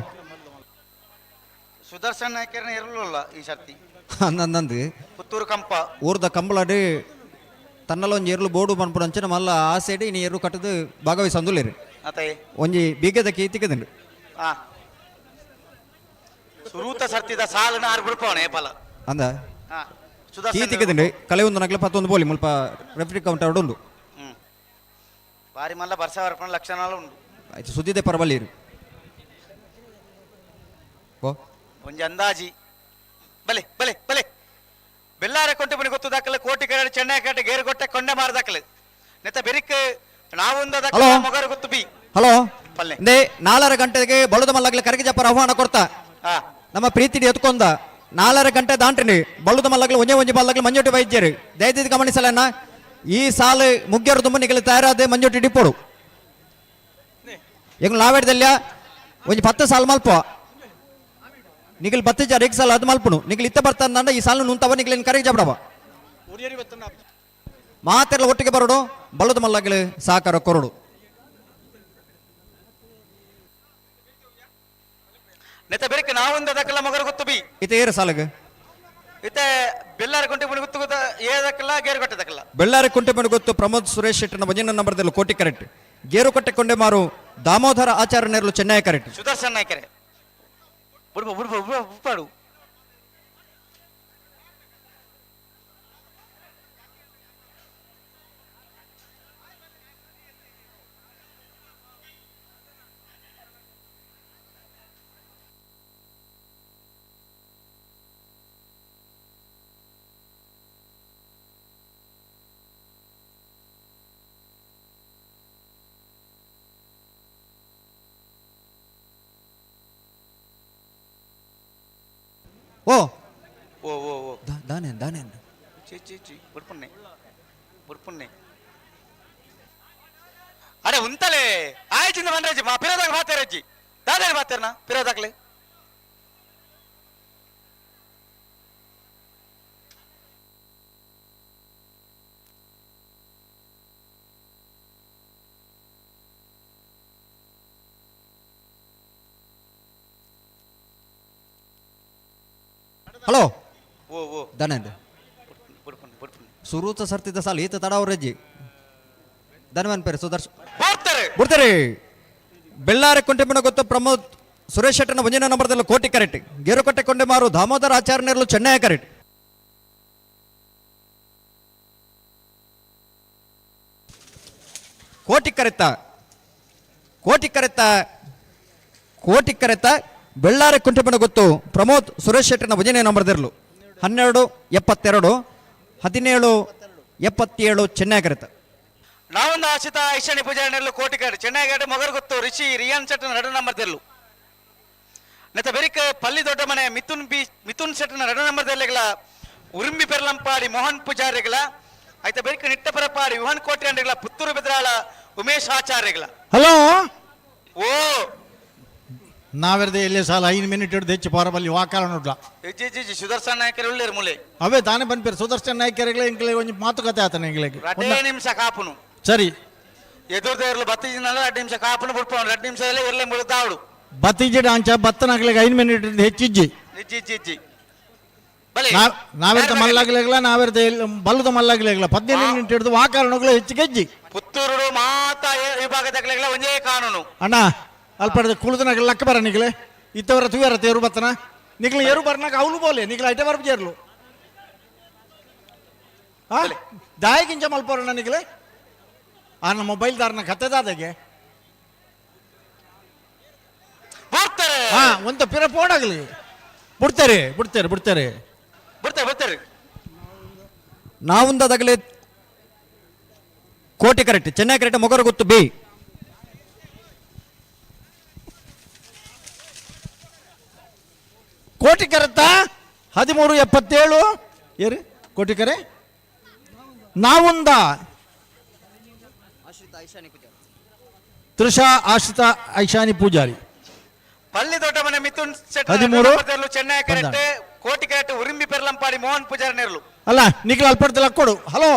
ಸುದರ್ಶನ್ ನಾಯ್ಕರನ್ನ ಇರಲಿಲ್ಲ ಈ ಸರ್ತಿ ನಂದು ಪುತ್ತೂರು ಕಂಪ ಊರ್ದ ಕಂಬಳಾಡಿ ತನ್ನಲ್ಲೊಂದು ಏರ್ಲು ಬೋರ್ಡು ಬಂದ್ಬಿಡು ಅಂಚೆ ನಮ್ಮಲ್ಲ ಆ ಸೈಡ್ ಇನ್ನು ಏರು ಕಟ್ಟದು ಭಾಗವಹಿಸಂದುಲ್ಲೇರಿ ಅತ್ತೆ ಒಂಜಿ ಬೀಗದ ಕೀತಿಕದಂಡು ಆ ಸುರೂತ ಸರ್ತಿದ ಸಾಲನ ಆರು ಬಿಡ್ಪವಣೆ ಫಲ ಅಂದ ಹಾ ಸುದರ್ಶನ್ ಕೀತಿಕದಂಡು ಕಳೆ ಒಂದು ನಗಲೆ 11 ಬೋಲಿ ಮುಲ್ಪ ರೆಫ್ರಿ ಕೌಂಟರ್ ಉಂಡು ಬಾರಿ ಮಲ್ಲ ಬರ್ಸ ಬರ್ಪಣ ಲಕ್ಷಣ ಉಂಟು ಆಯ್ತು ಸುದ್ದಿದೆ ಪರಬಲ್ಲಿರು ಓ ಒಂಜಿ ಅಂದಾಜಿ ಬಲೆ ಬಲೆ ಬಲೆ ಬೆಲ್ಲಾರೆ ಕೊಂಟೆ ಬನಿ ಗೊತ್ತು ದಾಖಲೆ ಕೋಟಿ ಕೆರೆ ಚೆನ್ನೈ ಕಟ್ಟೆ ಗೇರುಗೊಟ್ಟೆ ಕೊಂಡೆ ಮಾರ ದಾಖಲೆ ನೆತ್ತ ಬೆರಿಕ್ ನಾವೊಂದ ದಾಖಲೆ ಮೊಗರು ಗೊತ್ತು ಬಿ ಹಲೋ ಪಲ್ಲೆ ಇಂದೇ 4 ಗಂಟೆಗೆ ಬಳುದ ಮಲ್ಲಾಗ್ಲೆ ಕರಗಿ ಜಪ್ಪರ ಆಹ್ವಾನ ಕೊಡ್ತಾ ನಮ್ಮ ಪ್ರೀತಿ ಎತ್ಕೊಂಡ 4 ಗಂಟೆ ದಾಂಟ್ರಿ ಬಳುದ ಮಲ್ಲಾಗ್ಲೆ ಒಂಜೆ ಮಲ್ಲಾಗ್ಲೆ ಮಂಜೋಟಿ ವೈದ್ಯರು ದಯದಿದ್ದು ಗಮನಿಸಲನ್ನ ಈ ಸಾಲು ಮುಗ್ಗರು ತುಂಬ ನಿಗಲಿ ತಯಾರಾದ ಮಂಜೋಟಿ ಡಿಪ್ಪೋಡು ಈಗ ನಾವೇಡ್ದಲ್ಯ ಒಂಜಿ 10 ಸಾಲು ಮಲ್ಪ ನಿಗಲ್ 10 ಜಾರ एक ಸಾಲ ಅದು ಮಲ್ಪುನು ನಿಗಲ್ ಇತ್ತ ಬರ್ತಾನ ಈ ಸಾಲು ನುಂತವ ನಿಗಲಿನ ಕರಗಿ ಜಪ್ಪಡವ ಮಾತೆಲ್ಲ ಒಟ್ಟಿಗೆ ಬರೋಡು ಬಳುದ ಮಲ್ಲಾಗ್ಲೆ ಸಾಕಾರ ಕೊರಡು ನೆತ್ತ ಬೆರಿಕ್ ನಾವೊಂದ ದಾಖಲೆ ಮೊಗರು ಗೊತ್ತು ಬಿ ಇತ ಏರು ಸಾಲಗ ಇತ್ತೆ ಬೆಲ್ಲಾರೆ ಕೊಂಟೆ ಬನಿ ಗೊತ್ತು ಗೊತ್ತ ಏದಕ್ಕಲ್ಲ ಗೇರುಗೊಟ್ಟೆ ದಕ್ಕಲ್ಲ ಬೆಳ್ಳಾರಿ ಕುಂಟೆಮಣಿ ಗೊತ್ತು ಪ್ರಮೋದ್ ಸುರೇಶ್ ಶೆಟ್ಟನ ವಜನ ನಂಬರ್ದಲ್ಲಿ ಕೋಟಿ ಕರೆಕ್ಟ್ ಗೇರುಕಟ್ಟೆ ಕೊಂಡೆ ಮಾರು ದಾಮೋದರ ಆಚಾರ್ಯ ನೇರ್ಲು ಚೆನ್ನೈ ಕರೆಕ್ಟ್ ಸುದರ್ಶನ್ ನಾಯ್ಕರೆ ಬುಡ್ಬ ಬುಡ್ಬ ಬುಡ್ಪಾಡು ಓ ఓ ఓ ఓ దానే చీ బుడ్పున్నాయి అరే ఉంతలే ఆಯ್చింది ಬಂದ್ರಜ್ಜಿ ಮಾ ಪಿರೋದಾಗ ಮಾತಾರಜ್ಜಿ ದಾದಾರಿ ಮಾತಾರನ ಪಿರೋದಾಗ್ಲೆ ಹಲೋ ಓ ಓ ದಾನೆ ಬುಡ್ಪುನ್ನ ಸುರೂತ ಸರ್ತಿದ್ದ ಸಾಲ ಈತ ತಡವ್ರಜ್ಜಿ ಧನವನ್ ಪೇರು ಸುದರ್ಶನ್ ಬರ್ತಾರೆ ಬಿಡ್ತಾರೆ ಬೆಳ್ಳಾರಿ ಕುಂಟೆಮಣಿ ಗೊತ್ತು ಪ್ರಮೋದ್ ಸುರೇಶ್ ಶೆಟ್ಟನ ವಜನ ನಂಬರ್ದಲ್ಲಿ ಕೋಟಿ ಕರೆಕ್ಟ್ ಗೇರುಕಟ್ಟೆ ಕೊಂಡೆ ಮಾರು ದಾಮೋದರ ಆಚಾರ್ಯ ನೇರ್ಲು ಚೆನ್ನೈ ಕರೆಕ್ಟ್ ಕೋಟಿ ಕರೆತ್ತ ಬೆಳ್ಳಾರಿ ಕುಂಟೆಮಣಿ ಗೊತ್ತು ಪ್ರಮೋದ್ ಸುರೇಶ್ ಶೆಟ್ಟನ ವಜನೆ ನಂಬರ್ದಿರ್ಲು 1272 1777 ಚೆನ್ನೈ ಕರೆತ್ತ ನಾವೊಂದು ಆಶಿತ ಐಶಾನಿ ಪೂಜಾರಿನೆಲ್ಲ ಕೋಟಿಕಾಡು ಚೆನ್ನೈ ಗಾಡಿ ಮೊಗರು ಗೊತ್ತು ರಿಷಿ ರಿಯಾನ್ ಶೆಟ್ಟನ 2 ನಂಬರ್ ತೆರ್ಲು ನೆತ್ತ ಬೆರಿಕ್ ಪಲ್ಲಿ ದೊಡ್ಡ ಮನೆ ಮಿಥುನ್ ಶೆಟ್ಟನ 2 ನಂಬರ್ ತೆರ್ಲೆಗಳ ಉರುಂಬಿ ಪೆರ್ಲಂಪಾಡಿ ಮೋಹನ್ ಪೂಜಾರಿಗಳ ಆಯ್ತಾ ಬೆರಿಕ್ ನಿಟ್ಟಪರಪಾಡಿ ವಿಹಾನ್ ಕೋಟ್ಯಾಂಡಿಗಳ ಪುತ್ತೂರು ಬೆದ್ರಾಳ ಉಮೇಶ್ ಆಚಾರ್ಯಗಳ ಹಲೋ ಓ ನಾವೆರ್ದೆ ಎಲ್ಲಿ ಸಾಲ 5 ಮಿನಿಟ್ ಹಿಡಿದು ಹೆಚ್ಚು ಪಾರಬಲ್ಲಿ ವಾಕಾಲ ನೋಡ್ಲ ಜಿ ಸುದರ್ಶನ್ ನಾಯ್ಕರು ಉಳ್ಳೇರು ಮೂಲೆ ಅವೇ ತಾನೇ ಬಂದ್ಪೇರು ಸುದರ್ಶನ್ ನಾಯ್ಕರಿಗೆ ಇಂಗ್ಲೆ ಒಂದು ಮಾತುಕತೆ ಆತನ ಇಂಗ್ಲೆಗೆ 2 ನಿಮಿಷ ಕಾಪುನು ಸರಿ ಎದುರ್ದೇರ್ಲು 2 ನಿಮಿಷ ಕಾಪುನು ಬಿಡ್ಪವನು 2 ನಿಮಿಷದಲ್ಲಿ ಇರ್ಲೆ ಮುಳುದಾವಡು ಬತ್ತಿಜಿಡ ಅಂಚ ಬತ್ತನಾಗ್ಲಿಗೆ 5 ಮಿನಿಟ್ ಹಿಡಿದು ಹೆಚ್ಚಿಜ್ಜಿ ಜಿ ಬಲೆ ನಾವೆರ್ದ ಮಲ್ಲಾಗ್ಲಿಗಲ ನಾವೆರ್ದ ಬಲ್ಲದ ಮಲ್ಲಾಗ್ಲಿಗಲ 15 ಮಿನಿಟ್ ಹಿಡಿದು ವಾಕಾಲ ನೋಗ್ಲ ಹೆಚ್ಚಿಗೆ ಹೆಜ್ಜಿ ಪುತ್ತೂರು ಮಾತ ವಿಭಾಗದಾಗಲಿಗಲ ಒಂದೇ ಕಾನೂನು ಅಣ್ಣ ಅಲ್ಪಡ್ದ ಕುಳಿದನಾಗ ಲಕ್ಕ ಬರ ನಿಗ್ಲೆ ಇತ್ತವರ ತುಯರ ತೇರು ಬತ್ತನ ನಿಗ್ಲ ಏರು ಬರ್ನಾಗ ಅವಳು ಬೋಲೆ ನಿಗ್ಲ ಐಟೆ ಬರ್ಬ ಜೇರ್ಲು ದಾಯಗಿಂಚ ಮಲ್ಪೋರಣ್ಣ ನಿಗ್ಲೆ ಆ ನಮ್ಮ ಮೊಬೈಲ್ ದಾರನ ಕತ್ತೆದಾದಾಗೆ ಬಿಡ್ತಾರೆ ಹಾ ಒಂದು ಪಿರ ಪೋಡಾಗಲಿ ಬಿಡ್ತಾರೆ ಬಿಡ್ತಾರೆ ಬಿಡ್ತಾರೆ ಬಿಡ್ತಾರೆ ಬಿಡ್ತಾರೆ ನಾವುಂದ ತಗಲೆ ಕೋಟಿ ಕರೆಕ್ಟ್ ಚೆನ್ನೈ ಕರೆಕ್ಟ್ ಮೊಗರು ಗೊತ್ತು ಬಿ ಕೋಟಿಕೆರೆತ್ತ 1377 ಏರಿ ಕೋಟಿಕೆರೆ ನಾವುಂದ ತ್ರಿಷಾ ಆಶ್ರಿತ ಐಶಾನಿ ಪೂಜಾರಿ ಪಲ್ಲಿ ದೊಡ್ಡ ಮನೆ ಮಿಥುನ್ 13 ಚೆನ್ನೈ ಕರೆಕ್ಟ್ ಕೋಟಿ ಕರೆಕ್ಟ್ ಉರಿಂಬಿ ಪೆರ್ಲಂಪಾಡಿ ಮೋಹನ್ ಪೂಜಾರಿ ನೆರಳು ಅಲ್ಲ ನಿಖಿಲ್ ಅಲ್ಪಡ್ತಿಲ್ಲ ಕೊಡು ಹಲೋ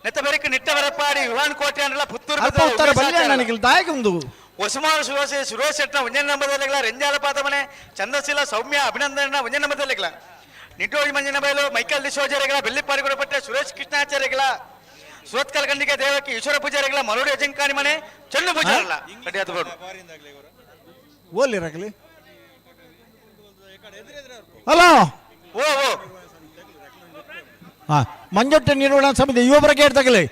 ನೆತ್ತ ಬೆರಕು ನಿಟ್ಟ ಬರಪಾಡಿ ವಿವಾನ್ ಕೋಟೆ ಅನ್ನಲ್ಲ ಪುತ್ತೂರು ಅಲ್ಪ ಉತ್ತರ ಬಲ್ಯ ನಿಖಿಲ್ ದಾಯಕ ಒಂದು ಒಸುಮಾರು ಸುವಾಸೆ ಸುರೇಶ್ ಶೆಟ್ನ ಒಂಜನ ನಂಬರ್ದಲ್ಲಿಗಳ ರೆಂಜಾಲಪಾದ ಮನೆ ಚಂದ್ರಶೀಲ ಸೌಮ್ಯ ಅಭಿನಂದನ ಒಂಜನ ನಂಬರ್ದಲ್ಲಿಗಳ ನಿಟ್ಟೋಳಿ ಮಂಜನ ಬಯಲು ಮೈಕಲ್ ಡಿಸೋಜರೆಗಳ ಬೆಳ್ಳಿಪಾಡಿ ಕೊಡಪಟ್ಟೆ ಸುರೇಶ್ ಕೃಷ್ಣಾಚಾರ್ಯಗಳ ಸುರತ್ಕಲ್ ಗಂಡಿಗೆ ದೇವಕ್ಕೆ ಈಶ್ವರ ಪೂಜಾರಿಗಳ ಮರುಡಿ ಅಜಂಕಾನಿ ಮನೆ ಚೆನ್ನು ಪೂಜಾರಲ್ಲ ಕಡಿ ಅದು ಓಲಿ ರಗಲಿ ಹಲೋ ಓ ಓ ಹಾ ಮಂಜೊಟ್ಟೆ ನಿರ್ವಹಣಾ ಸಮಿತಿ ಯುವ ಬ್ರಿಗೇಡ್ ತಗಲಿ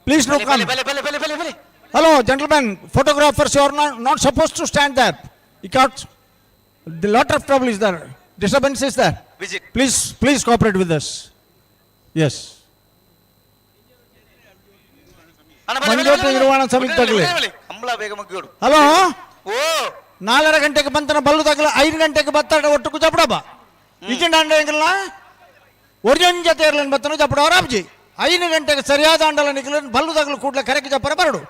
ಪ್ಲೀಸ್ ಲುಕ್ ಕಮ್ ಬಲೆ ಬಲೆ ಬಲೆ ಬಲೆ ಬಲೆ Hello, gentlemen, photographers, you are not supposed to stand there. Because the lot of trouble is there. Disturbance is there. Visit. Please cooperate with us. Yes. ಮಂಜೋಟ ನಿರ್ವಹಣಾ ಸಮಿತಿ ತಗಲಿ ಅಂಬಳ ಬೇಗ ಮಗ್ಗೋಡು ಹಲೋ ಓ 4 ಗಂಟೆಗೆ ಬಂತನ ಬಲ್ಲು ತಗಲ 5 ಗಂಟೆಗೆ ಬತ್ತಾಡ ಒಟ್ಟು ಜಪಡಬ ಇಜಿಂಡ ಅಂಡಂಗಿಲ್ಲ ಒರಿಜಿನ್ ಜೊತೆ ಇರ್ಲನ್ ಬತ್ತನ ಜಪಡವ ರಾಬ್ಜಿ 5 ಗಂಟೆಗೆ ಸರಿಯಾದ ಅಂಡಲ ನಿಖಿಲ ಬಲ್ಲು ತಗಲು ಕೂಡಲೇ ಕರೆಗೆ ಜಪರ ಬರಡು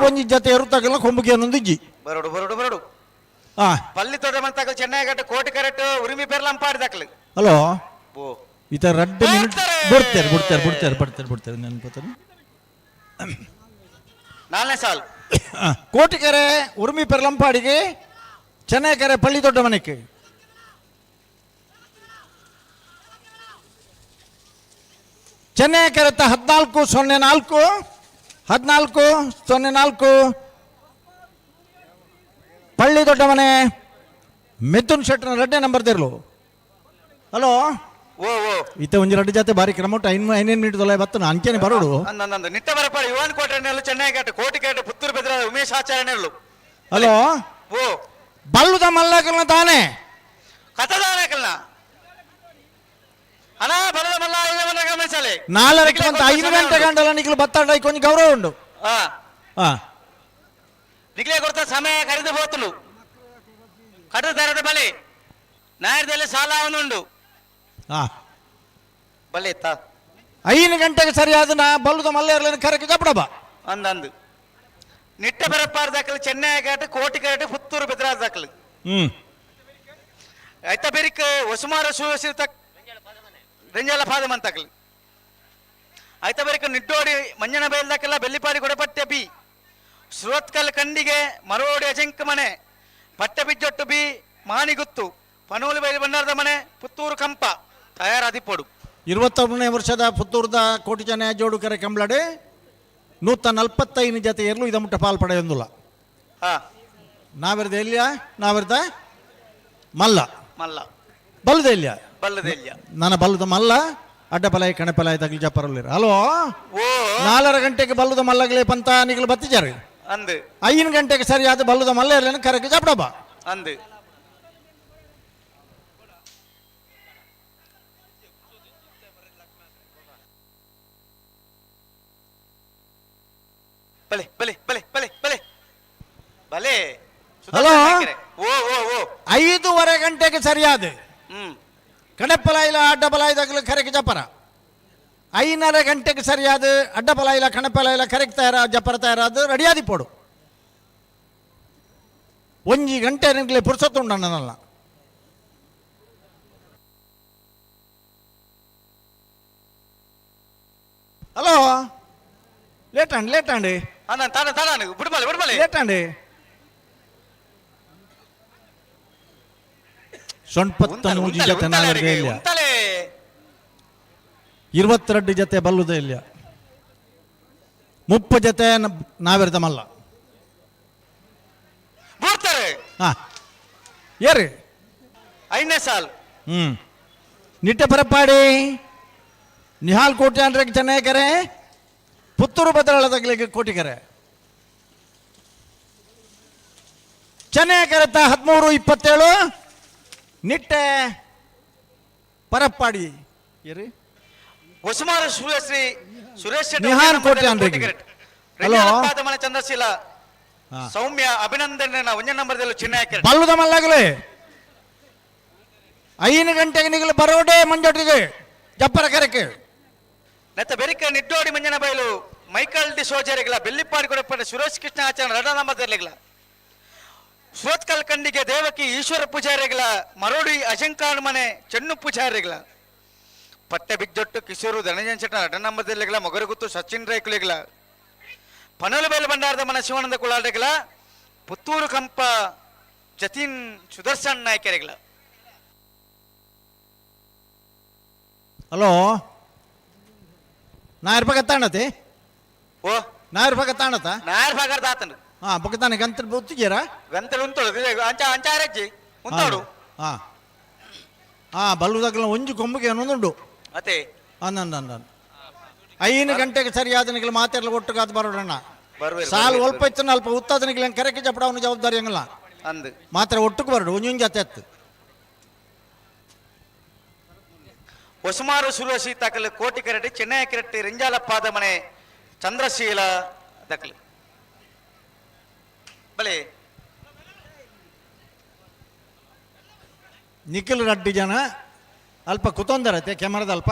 ಒಂಜಿ ಜೊತೆ ಇರುತ್ತಾಗಲ್ಲ ಕೊಂಬುಗೆ ಅನ್ನೊಂದು ಇಜ್ಜಿ ಬರಡು ಬರಡು ಬರಡು ಹಾ ಪಲ್ಲಿ ದೊಡ್ಡ ಮನೆ ತಗಲು ಚೆನ್ನೈ ಕರೆಕ್ಟ್ ಕೋಟಿ ಕರೆಕ್ಟ್ ಉರಿಮಿ ಪೆರ್ಲಂಪಾಡಿ ತಗಲು ಹಲೋ ಓ ಈತ ರಡ್ಡು ಮಿನಿಟ್ ಬಿಡ್ತಾರೆ ನೆನಪತ್ತಾನೆ 4ನೇ ಸಾಲ್ ಕೋಟಿಕೆರೆ ಉರ್ಮಿ ಪೆರ್ಲಂಪಾಡಿಗೆ ಚೆನ್ನೈಕೆರೆ ಪಳ್ಳಿ ದೊಡ್ಡ ಮನೆಗೆ ಚೆನ್ನೈಕೆರೆ 1404 ಪಳ್ಳಿ ದೊಡ್ಡ ಮನೆ ಮಿಥುನ್ ಶೆಟ್ನ 2ನೇ ನಂಬರ್ ತೆರಲು ಹಲೋ ಓ ಓ ಈತ ಒಂಜಿ 2 ಜೊತೆ ಬಾರಿ ಕ್ರಮಟ್ಟು 5 ಮಿನಿಟ್ ತೊಲೆ ಬತ್ತನ ಅಂಚೆನೆ ಬರೋಡು ಅಂದಂದ ನಿಟ್ಟ ಬರಪಾಡಿ ಯುವನ್ ಕೋಟೆ ನೆರಳು ಚೆನ್ನೈ ಕರೆಕ್ಟ್ ಕೋಟಿ ಕರೆಕ್ಟ್ ಪುತ್ತೂರು ಬೆದ್ರ ಉಮೇಶ್ ಆಚಾರ್ಯ ನೆರಳು ಹಲೋ ಓ ಬಲ್ಲುದ ಮಲ್ಲಕಲ್ನ ತಾನೇ ಕಥದಾನಕಲ್ನ ಅಣ್ಣ ಬಲ್ಲದ ಮಲ್ಲ ಇವನ ಗಮನಿಸಲಿ 5 ಗಂಟೆ ಗಂಟಲ ನಿಖಿಲ್ ಬತ್ತಾಡ ಕೊಂಚ ಗೌರವ ಉಂಡು ನಿಖಿಲೇ ಕೊಡ್ತ ಸಮಯ ಕರೆದು ಹೋತಲು ಕಟ್ಟು ತರದ ಬಲೆ ನಾಯರ್ದಲ್ಲಿ ಸಾಲ ಅವನುಂಡು ಬಲೆ ತಾ 5 ಗಂಟೆಗೆ ಸರಿಯಾದ ನಾ ಬಲ್ಲುದ ಮಲ್ಲ ಇರ್ಲೇನು ಕರೆಗೆ ಜಪಡಬ ಅಂದಂದು ನಿಟ್ಟ ಬರಪಾರ್ ದಾಖಲು ಚೆನ್ನೈ ಕಾಟ ಕೋಟಿ ಕಾಟ ಪುತ್ತೂರು ಬೆದ್ರಾಜ್ ದಾಖಲು ಐತ ಬೆರಿಕ್ ಒಸುಮಾರ ಸುವಸಿತ ರೆಂಜಾಲ ಪಾದಮ್ ಅಂತಕಲು ಐತ ಬೆರಿಕ್ ನಿಟ್ಟೋಡಿ ಮಂಜನ ಬಯಲ್ ದಾಖಲ ಬೆಳ್ಳಿಪಾಡಿ ಕೊಡಪಟ್ಟೆ ಬಿ ಸುರತ್ಕಲ್ ಕಂಡಿಗೆ ಮರೋಡಿ ಅಜಂಕ ಮನೆ ಪಟ್ಟೆ ಬಿಜ್ಜೊಟ್ಟು ಬಿ ಮಾನಿಗುತ್ತು ಪನೋಲಿ ಬೈಲು ಬಂಡಾರದ ಮನೆ ಪುತ್ತೂರು ಕಂಪ ತಯಾರಾದಿಪ್ಪೋಡು 21ನೇ ವರ್ಷದ ಪುತ್ತೂರದ ಕೋಟಿ ಜನ ಜೋಡು ಕರೆ ಕಂಬಳಡೆ 145 ಜೊತೆ ಇರಲು ಇದ ಮುಟ್ಟ ಪಾಲ್ ಪಡೆಯೊಂದಿಲ್ಲ ನಾವಿರ್ದ ಎಲ್ಲಿಯ ನಾವಿರ್ದ ಮಲ್ಲ ಮಲ್ಲ ಬಲ್ಲದ ಎಲ್ಲಿಯ ಬಲ್ಲದೆಲ್ಲ ನನ್ನ ಬಲ್ಲದ ಮಲ್ಲ ಅಡ್ಡಪಲಾಯಿ ಕಣಪಲಾಯಿ ತಗಲಿ ಜಪ್ಪರಲ್ಲಿರ ಹಲೋ 4 ಗಂಟೆಗೆ ಬಲ್ಲದ ಮಲ್ಲಗಲೇ ಪಂತ ನಿಗಲು ಬತ್ತಿಜಾರಿ ಅಂದು 5 ಗಂಟೆಗೆ ಸರಿಯಾದ ಬಲ್ಲದ ಮಲ್ಲ ಇರಲೇನು ಕರೆಗೆ ಜಪಡಬ ಅಂದು ಬಲೆ ಬಲೆ ಬಲೆ ಬಲೆ ಬಲೆ ಬಲೆ ಹಲೋ ಓ ಓ ಓ 5:30 ಗಂಟೆಗೆ ಸರಿಯಾದ ಕಣಪಲಾಯಿಲ ಅಡ್ಡಪಲಾಯಿ ತಗಲು ಕರೆಗೆ ಜಪರ 5:30 ಗಂಟೆಗೆ ಸರಿಯಾದ ಅಡ್ಡಪಲಾಯಿಲ ಕಣಪಲಾಯಿಲ ಕರೆಗೆ ತಯಾರ ಜಪರ ತಯಾರಾದ ರೆಡಿಯಾದಿ ಪೋಡು 1 ಗಂಟೆ ನಿಂಗಲೇ ಪುರ್ಸತ್ತುಂಡ ನನ್ನಲ್ಲ ಹಲೋ ಲೇಟಂಡಿ ಅಣ್ಣ ತಾನ ತಾನ ಬಿಡ್ಮಲೆ ಬಿಡ್ಮಲೆ ಲೇಟಂಡಿ ಸೊಂಪತ್ತನು ಜೊತೆ ನಾವಿರ್ದೇ ಇಲ್ಲ 22 ಜೊತೆ ಬಲ್ಲುದೇ ಇಲ್ಲ 30 ಜೊತೆ ನಾವಿರ್ದ ಮಲ್ಲ ಏರಿ 5ನೇ ಸಾಲ್ ನಿಟ್ಟೆ ಪರಪಾಡಿ ನಿಹಾಲ್ ಕೋಟಿ ಅಂದ್ರೆ ಚೆನ್ನೈಕೆರೆ ಪುತ್ತೂರು ಭದ್ರಾಳ ತಗಲಿಗೆ ಕೋಟಿಕೆರೆ ಚೆನ್ನೈ ಕರೆತ 13-27 ನಿಟ್ಟೆ ಪರಪ್ಪಾಡಿ ಹೊಸಮಾರ ಶ್ರೀ ಸುರೇಶ್ ಶೆಟ್ಟಿ ನಿಹಾನ್ ಕೋಟೆ ಅಂದ್ರೆ ಹಲೋ ಮನೆ ಚಂದ್ರಶೀಲ ಸೌಮ್ಯ ಅಭಿನಂದನೆ ಒಂಜ ನಂಬರ್ದಲ್ಲೂ ಚೆನ್ನೈ ಬಲ್ಲುದ ಮಲ್ಲಾಗಲೇ 5 ಗಂಟೆಗೆ ನಿಗಲು ಬರೋಡೆ ಮಂಜೊಟ್ಟಿಗೆ ಜಪ್ಪರ ಕರೆಕೆ ನೆತ್ತ ಬೆರಿಕ ನಿಡ್ಡೋಡಿ ಮಂಜನ ಬಯಲು ಮೈಕಲ್ ಡಿ ಸೋಜರಿಗಳ ಬೆಳ್ಳಿಪ್ಪಾಡಿ ಕೊಡಪಟ್ಟ ಸುರೇಶ್ ಕೃಷ್ಣ ಆಚಾರ್ಯ ರಡ ನಂಬರ್ದಲ್ಲಿಗಳ ಸುರತ್ಕಲ್ ಕಂಡಿಗೆ ದೇವಕಿ ಈಶ್ವರ ಪೂಜಾರಿಗಳ ಮರೋಡಿ ಅಜಂಕಾಳ್ ಮನೆ ಚೆನ್ನು ಪೂಜಾರಿಗಳ ಪಟ್ಟೆ ಬಿಗ್ಜೊಟ್ಟು ಕಿಶೋರು ಧನಂಜನ್ ಶೆಟ್ಟ ರಡ ನಂಬರ್ದಲ್ಲಿಗಳ ಮೊಗರಗುತ್ತು ಸಚಿನ್ ರೈಕುಲಿಗಳ ಪನಲು ಬೇಲು ಬಂಡಾರದ ಮನ ಶಿವಾನಂದ ಕುಲಾಡೆಗಳ ಪುತ್ತೂರು ಕಂಪ ಜತೀನ್ ಸುದರ್ಶನ್ ನಾಯ್ಕರಿಗಳ ಹಲೋ ನಾಯರ್ ಪಗತ್ತಾಣತೆ ಓ ನಾಯರ್ ಪಗತ್ತಾಣತ ನಾಯರ್ ಭಾಗದ ಆತನು ಹಾ ಪಗತ್ತಾನೆ ಗಂತ ಬುತ್ತಿಗೇರ ಗಂತಲು ಉಂತೋಡು ಅಂಚ ಅಂಚಾರಜ್ಜಿ ಉಂತೋಡು ಹಾ ಹಾ ಬಲ್ಲುದಾಗಲ ಒಂಜು ಕೊಂಬಿಗೆ ಅನ್ನೊಂದುಂಡು ಅತೆ ಅಂದಂದ 5 ಗಂಟೆಗೆ ಸರಿಯಾದ ನಿಗಲು ಮಾತೆಲ್ಲ ಒಟ್ಟುಗಾದ ಬರೋಡಣ್ಣ ಬರ್ಬೇಕು ಸಾಲು ಒಲ್ಪ ಇತ್ತು ಅಲ್ಪ ಉತ್ತಾದ ನಿಗಲ ಕರೆಕೆ ಜಪಡ ಅವನ ಜವಾಬ್ದಾರಿ ಹಂಗಲ್ಲ ಅಂದು ಮಾತ್ರ ಒಟ್ಟುకు ಬರೋಡು ಒಂಜೊಂಜು ಜತೆ ಎತ್ತು ಹೊಸಮಾರು ಸುರಸಿ ತಕಲು ಕೋಟಿ ಕರಟಿ ಚೆನ್ನೈ ಕರಟಿ ರಿಂಜಾಲ ಪಾದ ಮನೆ ಚಂದ್ರಶೀಲ ದಕಲು ಬಲೆ ನಿಖಿಲ್ ರೆಡ್ಡಿ ಜನ ಅಲ್ಪ ಕುತೊಂದರತೆ ಕ್ಯಾಮರಾದ ಅಲ್ಪ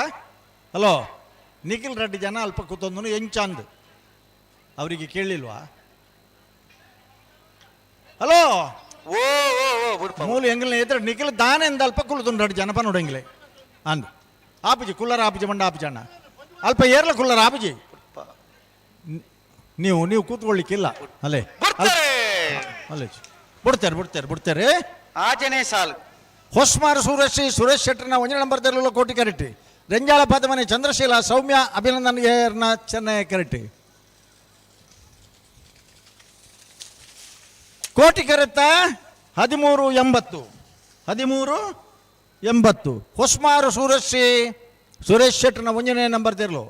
ಹಲೋ ನಿಖಿಲ್ ರೆಡ್ಡಿ ಜನ ಅಲ್ಪ ಕುತೊಂದನು ಎಂಚಂದ್ ಅವರಿಗೆ ಕೇಳಲಿಲ್ವಾ ಹಲೋ ಓ ಓ ಓ ಬಿಡ್ಪ ಮೂಲ ಎಂಗಲ್ನ ಎದುರು ನಿಖಿಲ್ ದಾನೆ ಎಂದ ಅಲ್ಪ ಕುಲ್ತುಂಡು ರೆಡ್ಡಿ ಜನಪ ನೋಡಂಗಿಲೆ ಅಂದ್ ಆಪುಜಿ ಕುಲ್ಲರ ಆಪುಜಿ ಮಂಡ ಆಪುಜಣ್ಣ ಅಲ್ಪ ಏರ್ಲ ಕುಲ್ಲರ ಆಪುಜಿ ನೀವು ಕೂತ್ಕೊಳ್ಳಿಕ್ಕಿಲ್ಲ ಅಲ್ಲೇ ಅಲ್ಲೇ ಬಿಡ್ತಾರೆ ಆಜನೇ ಸಾಲು ಹೊಸ್ಮಾರು ಸುರೇಶ್ ಶೆಟ್ಟರ್ನ 1 ನಂಬರ್ದಲ್ಲಿರುವ ಕೋಟಿ ಕರೆಟ್ಟಿ ರಂಜಾಳ ಪಾದ ಮನೆ ಚಂದ್ರಶೀಲ ಸೌಮ್ಯ ಅಭಿನಂದನ್ ಚೆನ್ನೈ ಕರೆಟ್ಟಿ ಕೋಟಿ ಕರೆತ್ತ 13-80 ಹೊಸ್ಮಾರು ಸುರೇಶ್ ಶೆಟ್ಟರ್ನ 1ನೇ ನಂಬರ್ದಿರಲು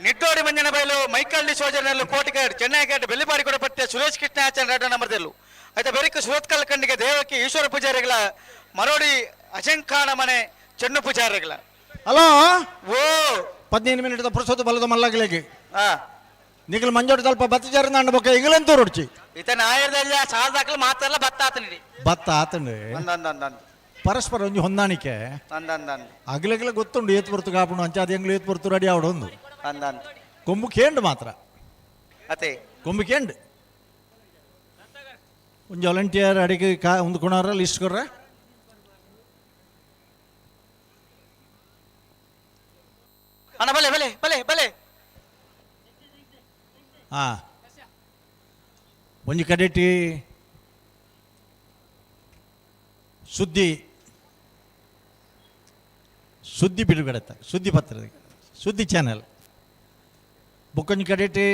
ನಿಟ್ಟೋಡಿ ಮಂಜನ ಬಯಲು ಮೈಕಲ್ ಡಿ ಸೋಜರ್ನಲ್ಲೂ ಕೋಟಿ ಕರಟಿ ಚೆನ್ನೈ ಕರಟಿ ಬೆಳ್ಳಿಪಾಡಿ ಕೊಡಪಟ್ಟೆ ಸುರೇಶ್ ಕೃಷ್ಣ ಆಚಾರ್ಯ ರಡ ನಂಬರ್ದಲ್ಲೂ ಆಯ್ತಾ ಬೆರಿಕ ಸುರತ್ಕಲ್ ಕಂಡಿಗೆ ದೇವಕಿ ಈಶ್ವರ ಪೂಜಾರಿಗಳ ಮರೋಡಿ ಅಜಂಕಾಣ ಮನೆ ಚೆನ್ನು ಪೂಜಾರಿಗಳ ಹಲೋ ಓ 15 ಮಿನಿಟ್ ಪುರುಸೊತ್ತು ಬಲದ ಮಲ್ಲಾಗಲಿಗೆ ಆ ನಿಗಲು ಮಂಜೋಡಿ ಸ್ವಲ್ಪ ಬತ್ತಜಾರಿಂದ ಅಣ್ಣಬೇಕು ಈಗಲಂತೂ ರುಚಿ ಈತ ನಾಯರ್ದಲ್ಲ ಸಾಲದಾಕಲು ಮಾತೆಲ್ಲ ಭತ್ತ ಆತನಿಡಿ ಭತ್ತ ಆತಂಡು ಅಂದಂದಂದಂದು ಪರಸ್ಪರ ಒಂಜಿ ಹೊಂದಾಣಿಕೆ ಅಂದಂದಂದು ಅಗಲಗಲ ಗೊತ್ತುಂಡು ಏತ್ ಬರ್ತು ಕಾಪುಂಡು ಅಂಚ ಅದು ಎಂಗ್ಲು ಏತ್ ಬರ್ತು ರೆಡಿ ಆವಡು ಒಂದು ಅಂದಂದು ಕೊಂಬು ಕೇಂಡು ಮಾತ್ರ ಅತೆ ಕೊಂಬು ಕೇಂಡು ಒಂದು ವಾಲಂಟಿಯರ್ ಅಡಿಗೆ ಒಂದು ಕುಣಾರ ಲಿಸ್ಟ್ ಕೊಡ್ರ ಅಣ್ಣ ಬಲೆ ಬಲೆ ಬಲೆ ಬಲೆ ಹಾ ಒಂಜಿ ಕಡೆಟಿ ಸುದ್ದಿ ಬಿಡುಗಡೆ ಸುದ್ದಿ ಪತ್ರ ಸುದ್ದಿ ಚಾನೆಲ್ ಬೊಕ್ಕೊಂಜಿ ಕಡೆಟಿ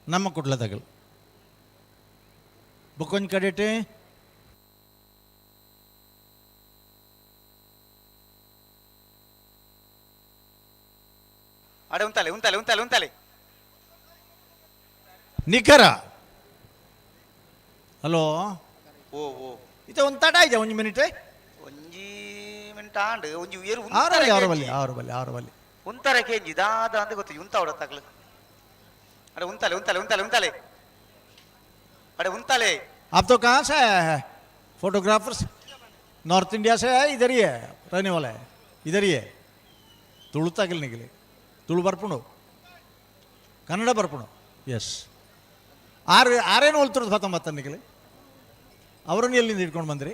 ನಮ್ಮ ಕುಡ್ಲದಾಗಲು ಬೊಕ್ಕೊಂಜಿ ಕಡೆಟಿ ಅಡೆ ಉಂತಲೆ ನಿಖರ ಹಲೋ ಓ ಓ ಇದು ಒಂದು ತಡ ಇದೆ 1 ಮಿನಿಟ್ ಒಂಜಿ ಮಿನಿಟ್ ಆಂಡ್ ಒಂಜಿ ಏರು ಆರು ಬಲ್ಲಿ ಉಂತರ ಕೇಂಜಿ ದಾದ ಅಂತ ಗೊತ್ತು ಉಂತ ಹೊಡತ್ತಾಗ್ಲು ಅಡೆ ಉಂತಲೆ अरे उनताले आप तो कहाँ से है फोटोग्राफर्स नॉर्थ इंडिया से है इधर ही है रहने वाला है इधर ही है ತುಳು ತಗಲ್ನಿಗೆ ತುಳು ಬರ್ಪುಣು ಕನ್ನಡ ಬರ್ಪುಣು ಎಸ್ ಆರೇನು ಹೊಲ್ತಿರೋದು 19 ಅವರನ್ನು ಎಲ್ಲಿಂದ ಇಟ್ಕೊಂಡು ಬಂದ್ರಿ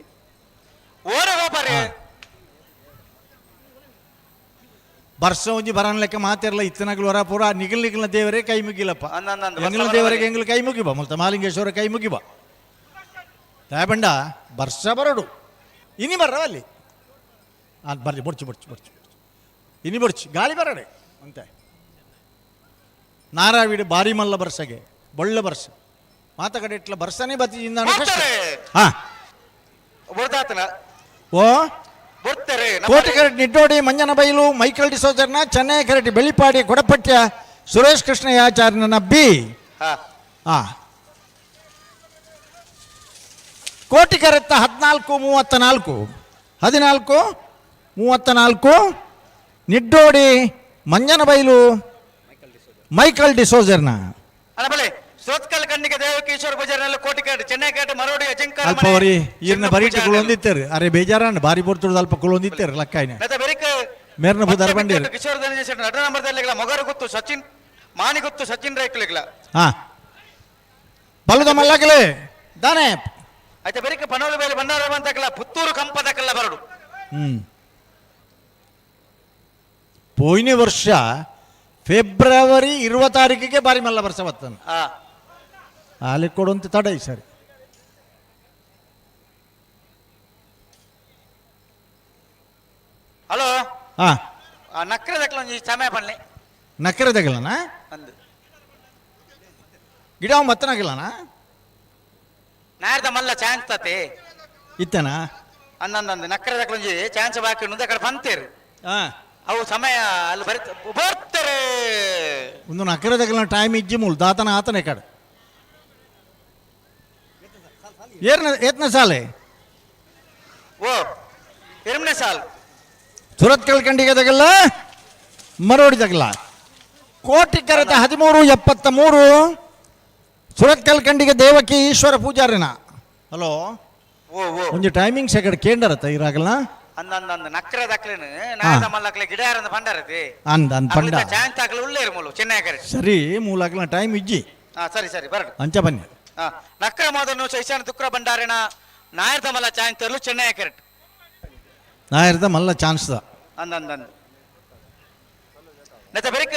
ಬರ್ಸ ಒಂಜಿ ಬರನ್ ಲೆಕ್ಕ ಮಾತಿರಲ್ಲ ಇತ್ತನಾಗ್ಲು ವರ ಪೂರ ನಿಗಲ್ನ ದೇವರೇ ಕೈ ಮುಗಿಲಪ್ಪ ಎಂಗ್ಲ ದೇವರಿಗೆ ಎಂಗ್ಲ ಕೈ ಮುಗಿಬ ಮಲ್ತ ಮಾಲಿಂಗೇಶ್ವರ ಕೈ ಮುಗಿಬ ತಾಯಬಂಡ ಬರ್ಸ ಬರಡು ಇನಿ ಬರ್ರವ ಅಲ್ಲಿ ಬರ್ಲಿ ಬೊಡ್ಚು ಇನಿ ಬೊಡ್ಚು ಗಾಳಿ ಬರಡೆ ಅಂತ ನಾರಾವಿಡು ಬಾರಿ ಮಲ್ಲ ಬರ್ಸಗೆ ಬೊಳ್ಳೆ ಬರ್ಸ ಮಾತ ಕಡೆ ಇಟ್ಲ ಬರ್ಸನೇ ಬತ್ತಿಯಿಂದ ಹಾ ಓ ಕೋಟಿ ಕರೆಟಿ ನಿಡ್ಡೋಡಿ ಮಂಜನ ಬೈಲು ಮೈಕಲ್ ಡಿಸೋಜರ್ನ ಚೆನ್ನೈ ಕರೆಟಿ ಬೆಳ್ಳಿಪಾಡಿ ಕೊಡಪಟ್ಯ ಸುರೇಶ್ ಕೃಷ್ಣಯ್ಯಾಚಾರ್ಯನ ಬಿ ಕೋಟಿ ಕರೆತ್ತ 14:34 14:34 ನಿಡ್ಡೋಡಿ ಮಂಜನಬೈಲು ಮೈಕಲ್ ಡಿಸೋಜರ್ನ ಅಳಬಲೆ ಸೋತ್ಕಲ್ ಕಣ್ಣಿಗೆ ದೇವಕೀಶ್ವರ ಬಜಾರ್ನಲ್ಲಿ ಕೋಟಿ ಕರೆಟ್ ಚೆನ್ನೈ ಕರೆಟ್ ಮರೋಡಿ ಅಜಿಂಕ್ಯ ಅಲ್ಪವರಿ ಈರ್ನ ಬರೀಟ್ ಕುಳೊಂದಿತ್ತೇರು ಅರೆ ಬೇಜಾರಣ್ಣ ಬಾರಿ ಪೊರ್ತುದು ಅಲ್ಪ ಕುಳೊಂದಿತ್ತೇರು ಲಕ್ಕಾಯ್ನೆ ಮತ್ತೆ ಬೆರಿಕ ಮೇರ್ನ ಬುದರ ಬಂದಿರು ಕಿಶೋರ್ ಧನಂಜಯ ಶೆಟ್ಟಿ ನಟ ನಂಬರ್ದಲ್ಲಿ ಮೊಗರು ಗೊತ್ತು ಸಚಿನ್ ಮಾನಿ ಗೊತ್ತು ಸಚಿನ್ ರೈಕ್ಲಿಗ್ಲ ಹಾ ಬಲ್ಲದ ಮಲ್ಲಕಲೆ ದಾನೆ అయితే ಬೆರಿಕ ಪನೋಲು ಬೇಲೆ ಬಂಡಾರ ಬಂತಕಲ್ಲ ಪುತ್ತೂರು ಕಂಪದಕಲ್ಲ ಬರಡು ಪೋಯ್ನ ವರ್ಷ ಫೆಬ್ರವರಿ 20 ಬಾರಿ ಮಲ್ಲ ವರ್ಷ ಬರ್ತನ ಅಲ್ಲಿ ಕೊಡುವಂತ ತಡ ಈ ಸರಿ ಹಲೋ ಹಾ ನಕ್ರದಕ್ಲ ಒಂಜಿ ಸಮಯ ಪನ್ಲೆ ನಕ್ಕರದಗಲನ ಅಂದು ಗಿಡ ಮತ್ತನಾಗಿಲ್ಲನ ನಾರ್ದ ಮಲ್ಲ ಚಾನ್ಸ್ ತತೆ ಇತ್ತನ ಅಂದಂದು ನಕ್ರದಕ್ಲ ಒಂಜಿ ಚಾನ್ಸ್ ಬಾಕಿ ಉಂದು ಅಕಡೆ ಬಂತೇರು ಹಾ ಅವು ಸಮಯ ಅಲ್ಲಿ ಬರ್ತಾರೆ ಒಂದು ನಕ್ಕರದಗಲನ ಟೈಮ್ ಇಜ್ಜಿ ಮೂಲ್ ದಾತನ ಆತನ ಕಡೆ ಏತ್ನ ಸಾಲೆ ಓ ಎರಡನೇ ಸಾಲ್ ಸುರತ್ ಕಳ್ಕಂಡಿಗದಗಲ್ಲ ಮರೋಡಿದಗಲ್ಲ ಕೋಟಿ ಕರೆತ 13:73 ಸುರತ್ ಕಲ್ಕಂಡಿಗೆ ದೇವಕಿ ಈಶ್ವರ ಪೂಜಾರಿನ ಹಲೋ ಓ ಓ ಒಂಜಿ ಟೈಮಿಂಗ್ ಸೆಕೆಂಡ್ ಕೇಂಡರತ್ತ ಇರಾಗಲ್ಲ ಅಂದಂದು ನಕ್ರದಕ್ಲೇನು ನಾರ್ದ ಮಲ್ಲಕ್ಲೆ ಗಿಡ ಯಾರಂದ ಪಂಡರತಿ ಅಂದ್ ಪಂಡ ಚಾನ್ಸ್ ಹಾಕಲು ಉಳ್ಳೇರು ಮೂಲು ಚೆನ್ನೈ ಕರೆಕ್ಟ್ ಸರಿ ಮೂಲಾಗಲ ಟೈಮ್ ಇಜ್ಜಿ ಸರಿ ಸರಿ ಬರಡು ಅಂಚ ಬನ್ನಿ ನಕ್ರ ಮಾದನ್ನು ಶೈಶಾನ ತುಕ್ರ ಬಂಡಾರಿನ ನಾಯರ್ದ ಮಲ್ಲ ಚಾನ್ಸ್ ತರಲು ಚೆನ್ನೈ ಕರೆಕ್ಟ್ ನಾ ಇರ್ದ ಮಲ್ಲ ಚಾನ್ಸ್ ದ ಅಂದಂದು ನೆತ್ತ ಬೆರಿಕ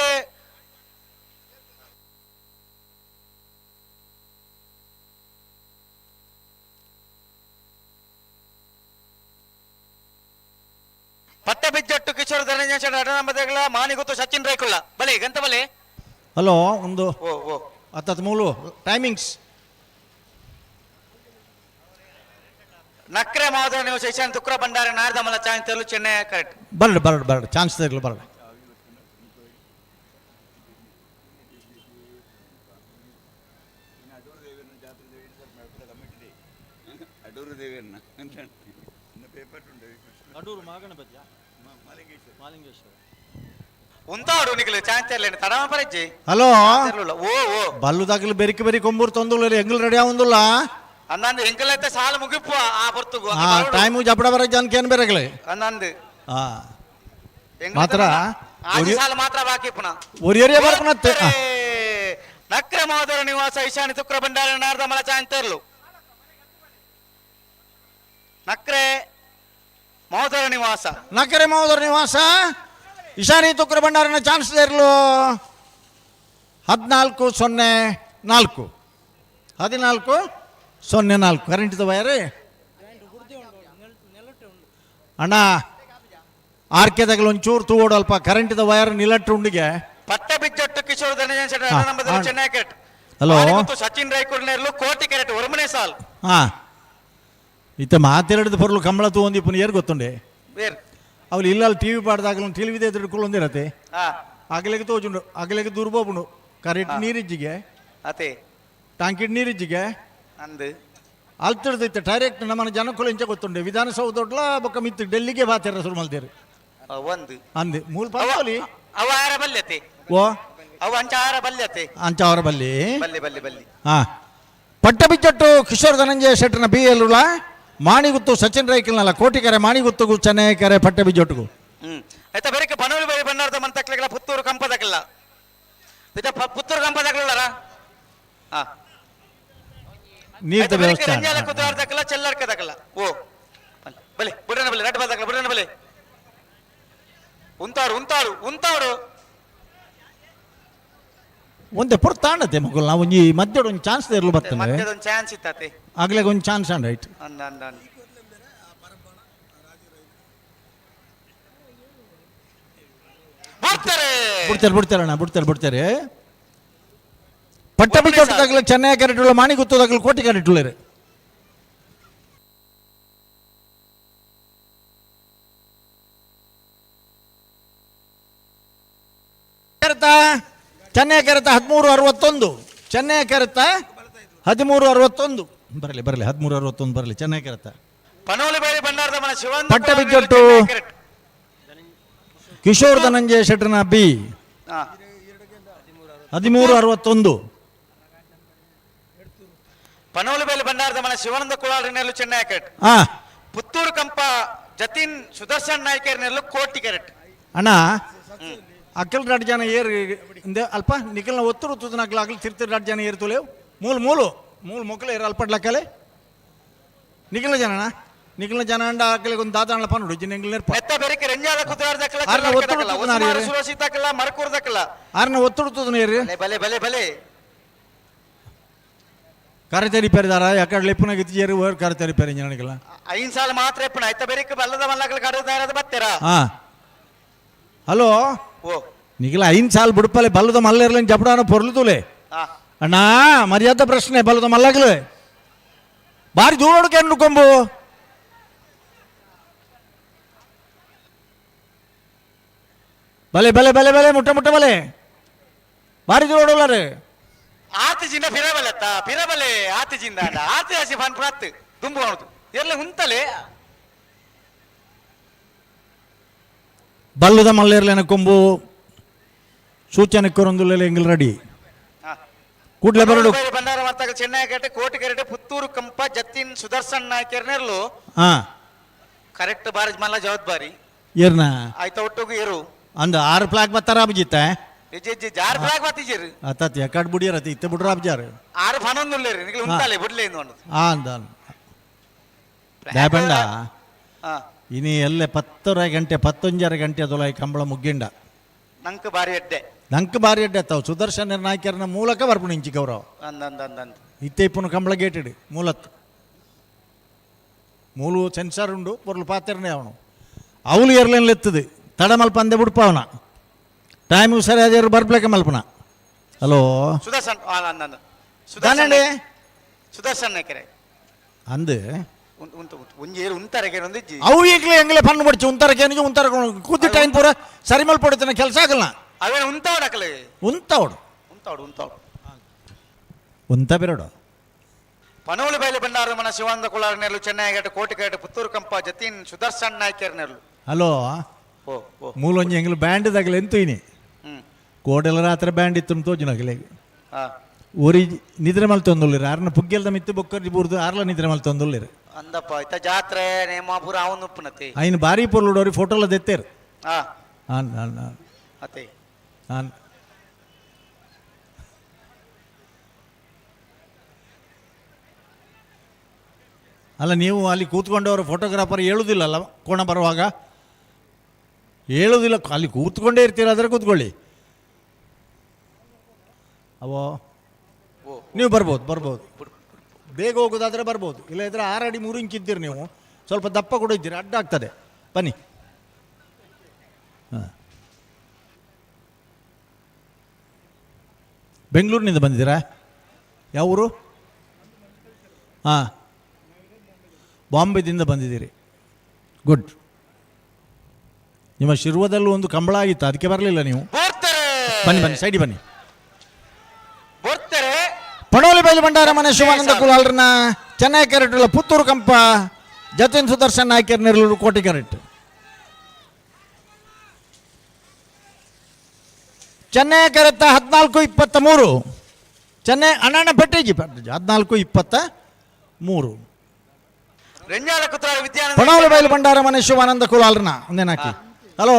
ಪಟ್ಟ ಬಿಜ್ಜಟ್ಟು ಕಿಶೋರ್ ಧನಂಜಯ ಶೆಟ್ಟಿ ನಟ ನಂಬರ್ಗಳ ಮಾನಿ ಗೊತ್ತು ಸಚಿನ್ ರೈಕುಲ್ಲ ಬಲೆ ಗಂತ ಬಲೆ ಹಲೋ ಒಂದು ಓ ಓ 13 ಟೈಮಿಂಗ್ಸ್ ನಕ್ರೆ ಮಾಧವ ನೀವು ಶೈಶಾನ್ ತುಕ್ರ ಬಂಡಾರ ನಾರ್ದ ಮಲ್ಲ ಚಾನ್ಸ್ ತರಲು ಚೆನ್ನೈ ಕರೆಕ್ಟ್ ಬರಡು ಚಾನ್ಸ್ ತೆಗಲು ಬರಡು ಉಂತಾಡು ನಿಖಿಲ್ ಚಾನ್ಸ್ ತರಲೇನು ತಡಮ ಪರಜ್ಜಿ ಹಲೋ ಓ ಓ ಬಲ್ಲು ದಾಖಲು ಬೆರಿಕೆ ಕೊಂಬೂರು ತೊಂದುಲ್ಲ ಎಂಗ್ಲು ರೆಡಿ ಆಗುದಿಲ್ಲ ಅಂದಂದು ಎಂಕಲೈತೆ ಸಾಲ ಮುಗಿಪು ಆ ಬರ್ತುಗು ಟೈಮು ಜಪಡ ಬರ ಜನಕೇನು ಬೇರೆಗಲೆ ಅಂದಂದು ಮಾತ್ರ ಆಜಿ ಸಾಲ ಮಾತ್ರ ಬಾಕಿ ಪುನಃ ಒರಿಯರಿಯ ಬರ್ಪನತ್ತೆ ನಕ್ರ ಮಹೋದರ ನಿವಾಸ ಈಶಾನಿ ತುಕ್ರ ಬಂಡಾರ ನಾರ್ದ ಮಲ ಚಾನ್ಸ್ ತರಲು ನಕ್ರೆ ಮಹೋದರ ನಿವಾಸ ನಕರೆ ಮಹೋದರ ನಿವಾಸ ಇಶಾನಿ ತುಕ್ರ ಭಂಡಾರನ ಚಾನ್ಸ್ ಇರಲು 14:04 14:04 ಕರೆಂಟ್ ಇದ ವಯರೇ ಅಣ್ಣ ಆರ್ಕೆದಾಗಲ ಒಂಚೂರು ತೂಗೋಡಲ್ಪ ಕರೆಂಟ್ ಇದ ವಯರ್ ನಿಲಟ್ಟು ಉಂಡಿಗೆ ಪಟ್ಟ ಬಿಜ್ಜಟ್ಟು ಕಿಶೋರ್ ಧನಂಜಯ ಶೆಟ್ಟಿ ನಂಬರ್ ಚೆನ್ನೈ ಕರೆಕ್ಟ್ ಹಲೋ ಸಚಿನ್ ರೈಕೂರ್ನೇರ್ಲು ಕೋಟಿ ಕರೆಕ್ಟ್ ಒರಮನೆ ಸಾಲ್ ಹಾ ಇತ್ತ ಮಾತೆರಡಿದ ಬರ್ಲು ಕಂಬಳ ತಗೊಂಡಿ ಪುನಃ ಏರ್ ಗೊತ್ತುಂಡೆ ಬೇರ್ ಅವ್ರು ಇಲ್ಲ ಟಿವಿ ಪಾಡ್ದಾಗಲ ಟಿವಿ ಎದುರುಕೊಳ್ಳೊಂದಿರತ್ತೆ ಆಗಲಿಗೆ ತೋಜುಂಡು ಆಗಲಿಗೆ ದುರ್ಬೋಬುಂಡು ಕರೆಕ್ಟ್ ನೀರಿಜ್ಜಿಗೆ ಅತೆ ಟಾಂಕಿಡ್ ನೀರಿಜ್ಜಿಗೆ ಅಂದು ಅಲ್ತಿಡ್ದೈತೆ ಡೈರೆಕ್ಟ್ ನಮ್ಮನ್ನ ಜನಕ್ಕೂ ಇಂಚ ಗೊತ್ತುಂಡೆ ವಿಧಾನಸೌಧಡ್ಲ ಬೊಕ್ಕ ಮಿತ್ತು ಡೆಲ್ಲಿಗೆ ಬಾತಿರ ಶುರು ಮಲ್ದೇರು ಒಂದು ಅಂದೆ ಮೂಲ ಪಾಲಿ ಅವ ಆರ ಬಲ್ಯತೆ ಓ ಅವ ಅಂಚ ಆರ ಬಲ್ಯತೆ ಅಂಚ ಅವರ ಬಲ್ಲಿ ಬಲ್ಲಿ ಬಲ್ಲಿ ಬಲ್ಲಿ ಹಾ ಪಟ್ಟ ಬಿಚ್ಚಟ್ಟು ಕಿಶೋರ್ ಧನಂಜಯ ಶೆಟ್ಟನ ಬಿ ಎಲ್ಲುಳ ಮಾಣಿಗುತ್ತು ಸಚಿನ್ ರೈಕಲ್ನಲ್ಲ ಕೋಟಿಕೆರೆ ಮಾಣಿಗುತ್ತುಗು ಚೆನ್ನೈಕೆರೆ ಪಟ್ಟ ಬಿಜ್ಜೊಟ್ಟುಗು ಆಯ್ತಾ ಬೇರೆ ಪನೋಲಿ ಬೇರೆ ಬಂಡಾರದ ಮಂತಕ್ಲೆಗಳ ಪುತ್ತೂರು ಕಂಪದಕ್ಕಿಲ್ಲ ಪುತ್ತೂರು ಕಂಪದಕ್ಕಿಲ್ಲರ ಹಾ ನೀರ್ದ ವ್ಯವಸ್ಥೆ ರಂಜಾಲ ಕುದುರಾರ್ದಕ್ಕಿಲ್ಲ ಚೆಲ್ಲರ್ಕದಕ್ಕಿಲ್ಲ ಓ ಬಲೆ ಬುಡನ ಬಲೆ ರಟ್ ಬಾದಕ್ಲ ಬುಡನ ಬಲೆ ಉಂತಾಡು ಒಂದೇ ಪುರ್ ತಾಂಡತೆ ಮಕ್ಕಳು ನಾವು ಒಂಜಿ ಮಧ್ಯದ ಒಂದು ಚಾನ್ಸ್ ಇರಲು ಬರ್ತದೆ ಮಧ್ಯದೊಂದು ಚಾನ್ಸ್ ಇತ್ತತೆ ಆಗ್ಲಾಗ ಒಂದು ಚಾನ್ಸ್ ಅಂಡ್ ರೈಟ್ ಅಂದ ಬಿಡ್ತಾರೆ ಪಟ್ಟ ಬಿಚ್ಚೊಟ್ಟದಾಗಲ ಚೆನ್ನೈ ಕ್ಯಾರೆಟ್ ಮಾಣಿ ಗುತ್ತದಾಗಲ ಕೋಟಿ ಕ್ಯಾರೆಟ್ ಉಳ್ಳೇರು ಚೆನ್ನೈ ಕೆರೆತ 13:61 ಚೆನ್ನೈ ಕೆರೆತ 13:61 ಬರಲಿ 1361 ಬರಲಿ, ಚೆನ್ನಾಗಿರತ್ತ. ಪನೋಲಿ ಬೈಲಿ ಬಂಡಾರದ ಮನ ಶಿವಾನಂದ ಪಟ್ಟಬಿಚ್ಚಟ್ಟು ಕಿಶೋರ್ ಧನಂಜಯ ಶೆಟ್ಟರ್ನ ಬಿ 1361. ಪನೋಲಿ ಬೈಲಿ ಬಂಡಾರದ ಮನ ಶಿವಾನಂದ ಕುಳಾರಿ ನೆರಳು ಚೆನ್ನೈ ಕ್ಯಾರೆಟ್. ಪುತ್ತೂರು ಕಂಪ ಜತಿನ್ ಸುದರ್ಶನ್ ನಾಯ್ಕರ್ ನೆರಳು ಕೋಟಿ ಕ್ಯಾರೆಟ್. ಅಣ್ಣ ಅಕ್ಕಲ್ ರಾಡ್ ಜನ ಏರ್ ಅಲ್ಪ ನಿಖಲ್ನ ಒತ್ತರು ತುದನಾಗ್ಲಾಗ್ಲಿ ತಿರ್ತಿರ್ ರಾಡ್ ಜನ ಏರ್ ತುಲೇವು ಮೂಲ ಮೊಕ್ಕಲು ಏರ್ ಅಲ್ಪಡ್ಲಕ್ಕಲೆ ನಿಖಲ್ನ ಜನ ನಿಖಲ್ನ ಜನ ಅಂಡ ಆಕಲಿಗೆ ಒಂದು ದಾದ ಅಣ್ಣ ಪನ್ನುಡು ಜಿನ ಮೆತ್ತ ಬೆರಿಕೆ ರೆಂಜಾದ ಕುದುರಾರ್ದಕ್ಕಲ ಸುರಸಿತಕ್ಕಲ ಮರಕೂರ್ದಕ್ಕಲ ಆರ್ನ ಒತ್ತರು ತುದನೇರಿ ಬಲೆ ಬಲೆ ಬಲೆ ಕರೆತೇರಿ ಪೆರಿದಾರ ಯಾಕಡೆ ಲೆಪ್ಪನಾಗ ಇತ್ತಿಯರು ಓರ್ ಕರೆತೇರಿ ಪೆರಿ ಜನಗಳಿಗೆಲ್ಲ 5 ಸಾಲ ಮಾತ್ರ ಎಪ್ಪಣ ಐತ ಬೆರಿಕೆ ಬಲ್ಲದ ಮಲ್ಲಕ್ಕಲ ಕಡದಾರದ ಬತ್ತೆರಾ. ಹಲೋ ನಿಖಿಲ 5 ಸಾಲ ಬಿಡುಪಲೆ ಬಲ್ಲದ ಮಲ್ಲ ಇರ್ಲೇನು ಜಪಡಾನ ಪೊರ್ಲು ತುಲೆ ಅಣ್ಣ ಮರ್ಯಾದ ಪ್ರಶ್ನೆ ಬಲ್ಲದ ಮಲ್ಲಾಗಲೇ ಬಾರಿ ದೂರೋಡಕ್ಕೆ ಕೊಂಬು ಬಲೆ ಬಲೆ ಬಲೆ ಬಲೆ ಮುಟ್ಟ ಬಲೆ ಬಾರಿ ದೂರೋಡಲ್ಲ ಆತ ಜಿಂದ ಪಿರಬಲೆ ಆತ ಜಿಂದ ಆತ ಹಸಿ ಫನ್ ಪ್ರಾತ್ ತುಂಬು ಅವನು ಎಲ್ಲ ಉಂತಲೆ ಬಲ್ಲದ ಮಲ್ಲೇರ್ಲೇನ ಕೊಂಬು ಸೂಚನೆ ಕೊರೊಂದುಲ್ಲ ಎಂಗಿಲ್ ರೆಡಿ ಕೂಡ್ಲೆ ಬರಡು ಬಂಡಾರ ಮಾತಾಗ ಚೆನ್ನೈ ಕೇಟೆ ಕೋಟಿ ಕೆರೆಟೆ ಪುತ್ತೂರು ಕಂಪ ಜತಿನ್ ಸುದರ್ಶನ್ ನಾಯ್ಕರ್ನೆರ್ಲು ಕರೆಕ್ಟ್ ಬಾರಿ ಮಲ್ಲ ಜವಾಬ್ದಾರಿ ಏರ್ನ ಆಯ್ತಾ ಒಟ್ಟೋಗು ಏರು ಅಂದ 6 ಫ್ಲಾಗ್ ಬತ್ತಾರ ಅಬ್ಜಿತ್ತ ಜಿ ಜಾರ್ ಫ್ಲಾಗ್ ಬತ್ತಿಜೇರು ಅತ್ತತ್ ಯಾಕಡ್ ಬುಡಿಯರತಿ ಇತ್ತೆ ಬಿಡ್ರ ಅಬ್ಜಾರ 6 ಫನೊಂದುಲ್ಲೇರಿ ನಿಗಲ ಉಂತಾಲೆ ಬುಡ್ಲೆ ಎಂದು ಅನ್ನೋದು ಅಂದ ದಾಬಂಡ ಇನಿ ಎಲ್ಲೆ 10 ಗಂಟೆ 11 ಗಂಟೆ ಅದೊಲೈ ಕಂಬಳ ಮುಗ್ಗಿಂಡ ನಂಕ ಬಾರಿ ಎಡ್ಡೆ ಅತ್ತಾವ ಸುದರ್ಶನ ನಾಯ್ಕರ್ನ ಮೂಲಕ ಬರ್ಪುಣ ಇಂಚಿ ಗೌರವ ಇತ್ತೆ ಇಪ್ಪುನ ಕಂಬಳ ಗೇಟಿಡು ಮೂಲತ್ ಮೂಲು ಸೆನ್ಸಾರ್ ಉಂಡು ಪೊರ್ಲು ಪಾತ್ರನೇ ಅವನು ಅವಳು ಎರ್ಲೇನು ಎತ್ತದು ತಡ ಮಲ್ಪ ಅಂದೆ ಬಿಡ್ಪ ಅವನ ಟೈಮಿಗೆ ಸರಿ ಅದೇರು ಬರ್ಬ್ಲೇಕ ಮಲ್ಪನ. ಹಲೋ ಸುದರ್ಶನ್ ಸುದರ್ಶನ್ ನಾಯ್ಕರೆ ಅಂದು ಒಂಜೇರು ಉಂತರಗೆ ಒಂದಿಜ್ಜಿ ಅವು ಈಗಲೇ ಹೆಂಗಲೇ ಪಣ್ಣು ಬಡ್ಚಿ ಉಂತರಕ್ಕೆ ಉಂತರ ಕೂತಿ ಟೈಮ್ ಪೂರ ಸರಿ ಮಲ್ಪಡುತ್ತಾನೆ ಕೆಲಸ ಆಗಲ್ಲ ಅವೇನು ಉಂತಾವಡಕಲೆ ಉಂತಾವಡು ಉಂತ ಬೆರಡು ಪನೋಲಿ ಬೈಲಿ ಬಂಡಾರ ಮನ ಶಿವಾನಂದ ಕುಳಾರ್ ನೆರಳು ಚೆನ್ನೈ ಗೇಟೆ ಕೋಟಿ ಗೇಟೆ ಪುತ್ತೂರು ಕಂಪ ಜತಿನ್ ಸುದರ್ಶನ್ ನಾಯ್ಕರ್ ನೆರಳು. ಹಲೋ ಮೂಲೊಂಜಿ ಹೆಂಗ್ಲು ಬ್ಯಾಂಡ್ ತಗಲೆ ಎಂತುಯಿನಿ ಕೋಡೆಲ್ಲ ರಾತ್ರಿ ಬ್ಯಾಂಡ್ ಇತ್ತು ತೋಜಿನಾಗಲೇ ಒರಿ ನಿದ್ರೆ ಮಲ್ ತೊಂದುಲ್ಲಿರ ಆರ್ನ ಪುಗ್ಗೆಲ್ದ ಮಿತ್ತು ಬೊಕ್ಕರ್ಜಿ ಬೂರ್ದು ಆರ್ಲ ನಿದ್ರೆ ಮಲ್ ತೊಂದುಲ್ಲಿರು ಅಂದಪ್ಪ ಇತ್ತ ಜಾತ್ರೆ ನೇಮಾಪುರ ಅವನು ಉಪ್ಪುನತಿ ಐನು ಬಾರಿ ಪೊರ್ಲುಡೋರಿ ಫೋಟೋಲ ದೆತ್ತೇರು ಅತೆ ಅಲ್ಲ ನೀವು ಅಲ್ಲಿ ಕೂತ್ಕೊಂಡವರು ಫೋಟೋಗ್ರಾಫರ್ ಹೇಳುವುದಿಲ್ಲಲ್ಲ ಕೋಣ ಬರುವಾಗ ಹೇಳುವುದಿಲ್ಲ, ಅಲ್ಲಿ ಕೂತ್ಕೊಂಡೇ ಇರ್ತೀರ, ಆದರೆ ಕೂತ್ಕೊಳ್ಳಿ. ಅವೋ ನೀವು ಬರ್ಬೋದು ಬೇಗ ಹೋಗೋದಾದರೆ ಬರ್ಬೋದು, ಇಲ್ಲ ಇದ್ರೆ 6 ಅಡಿ 3 ಇಂಚ್ ಇದ್ದೀರಿ ನೀವು, ಸ್ವಲ್ಪ ದಪ್ಪ ಕೂಡ ಇದ್ದೀರಿ, ಅಡ್ಡ ಆಗ್ತದೆ. ಬನ್ನಿ. ಬೆಂಗಳೂರಿನಿಂದ ಬಂದಿದ್ದೀರಾ? ಯಾವ ಊರು? ಬಾಂಬೆದಿಂದ ಬಂದಿದ್ದೀರಿ, ಗುಡ್. ನಿಮ್ಮ ಶಿರ್ವದಲ್ಲೂ ಒಂದು ಕಂಬಳ ಆಗಿತ್ತು, ಅದಕ್ಕೆ ಬರಲಿಲ್ಲ ನೀವು. ಬನ್ನಿ ಸೈಡಿ ಬನ್ನಿ. ಪಡೋಲಿ ಬೈಲು ಭಂಡಾರ ಮನೆ ಶಿವಾನಂದ ಕುಲಾಲ್ರನ್ನ ಚೆನ್ನೈ ಕ್ಯಾರೆಟ್ ಪುತ್ತೂರು ಕಂಪ ಜತಿನ್ ಸುದರ್ಶನ್ ನಾಯ್ಕರ್ ನೆರಳೂರು ಕೋಟಿ ಕ್ಯಾರೆಟ್. ಚೆನ್ನೈ ಕ್ಯಾರೆಟ್ 14-23. ಚೆನ್ನೈ ಅಣ್ಣ ಪೆಟ್ಟೇಜಿ 14-23. ಪಡೋಲಿ ಬೈಲು ಭಂಡಾರ ಮನೆ ಶಿವಾನಂದ ಕುಲಾಲ್ರನ್ನ ಒಂದೇನು ಹಾಕಿ. ಹಲೋ,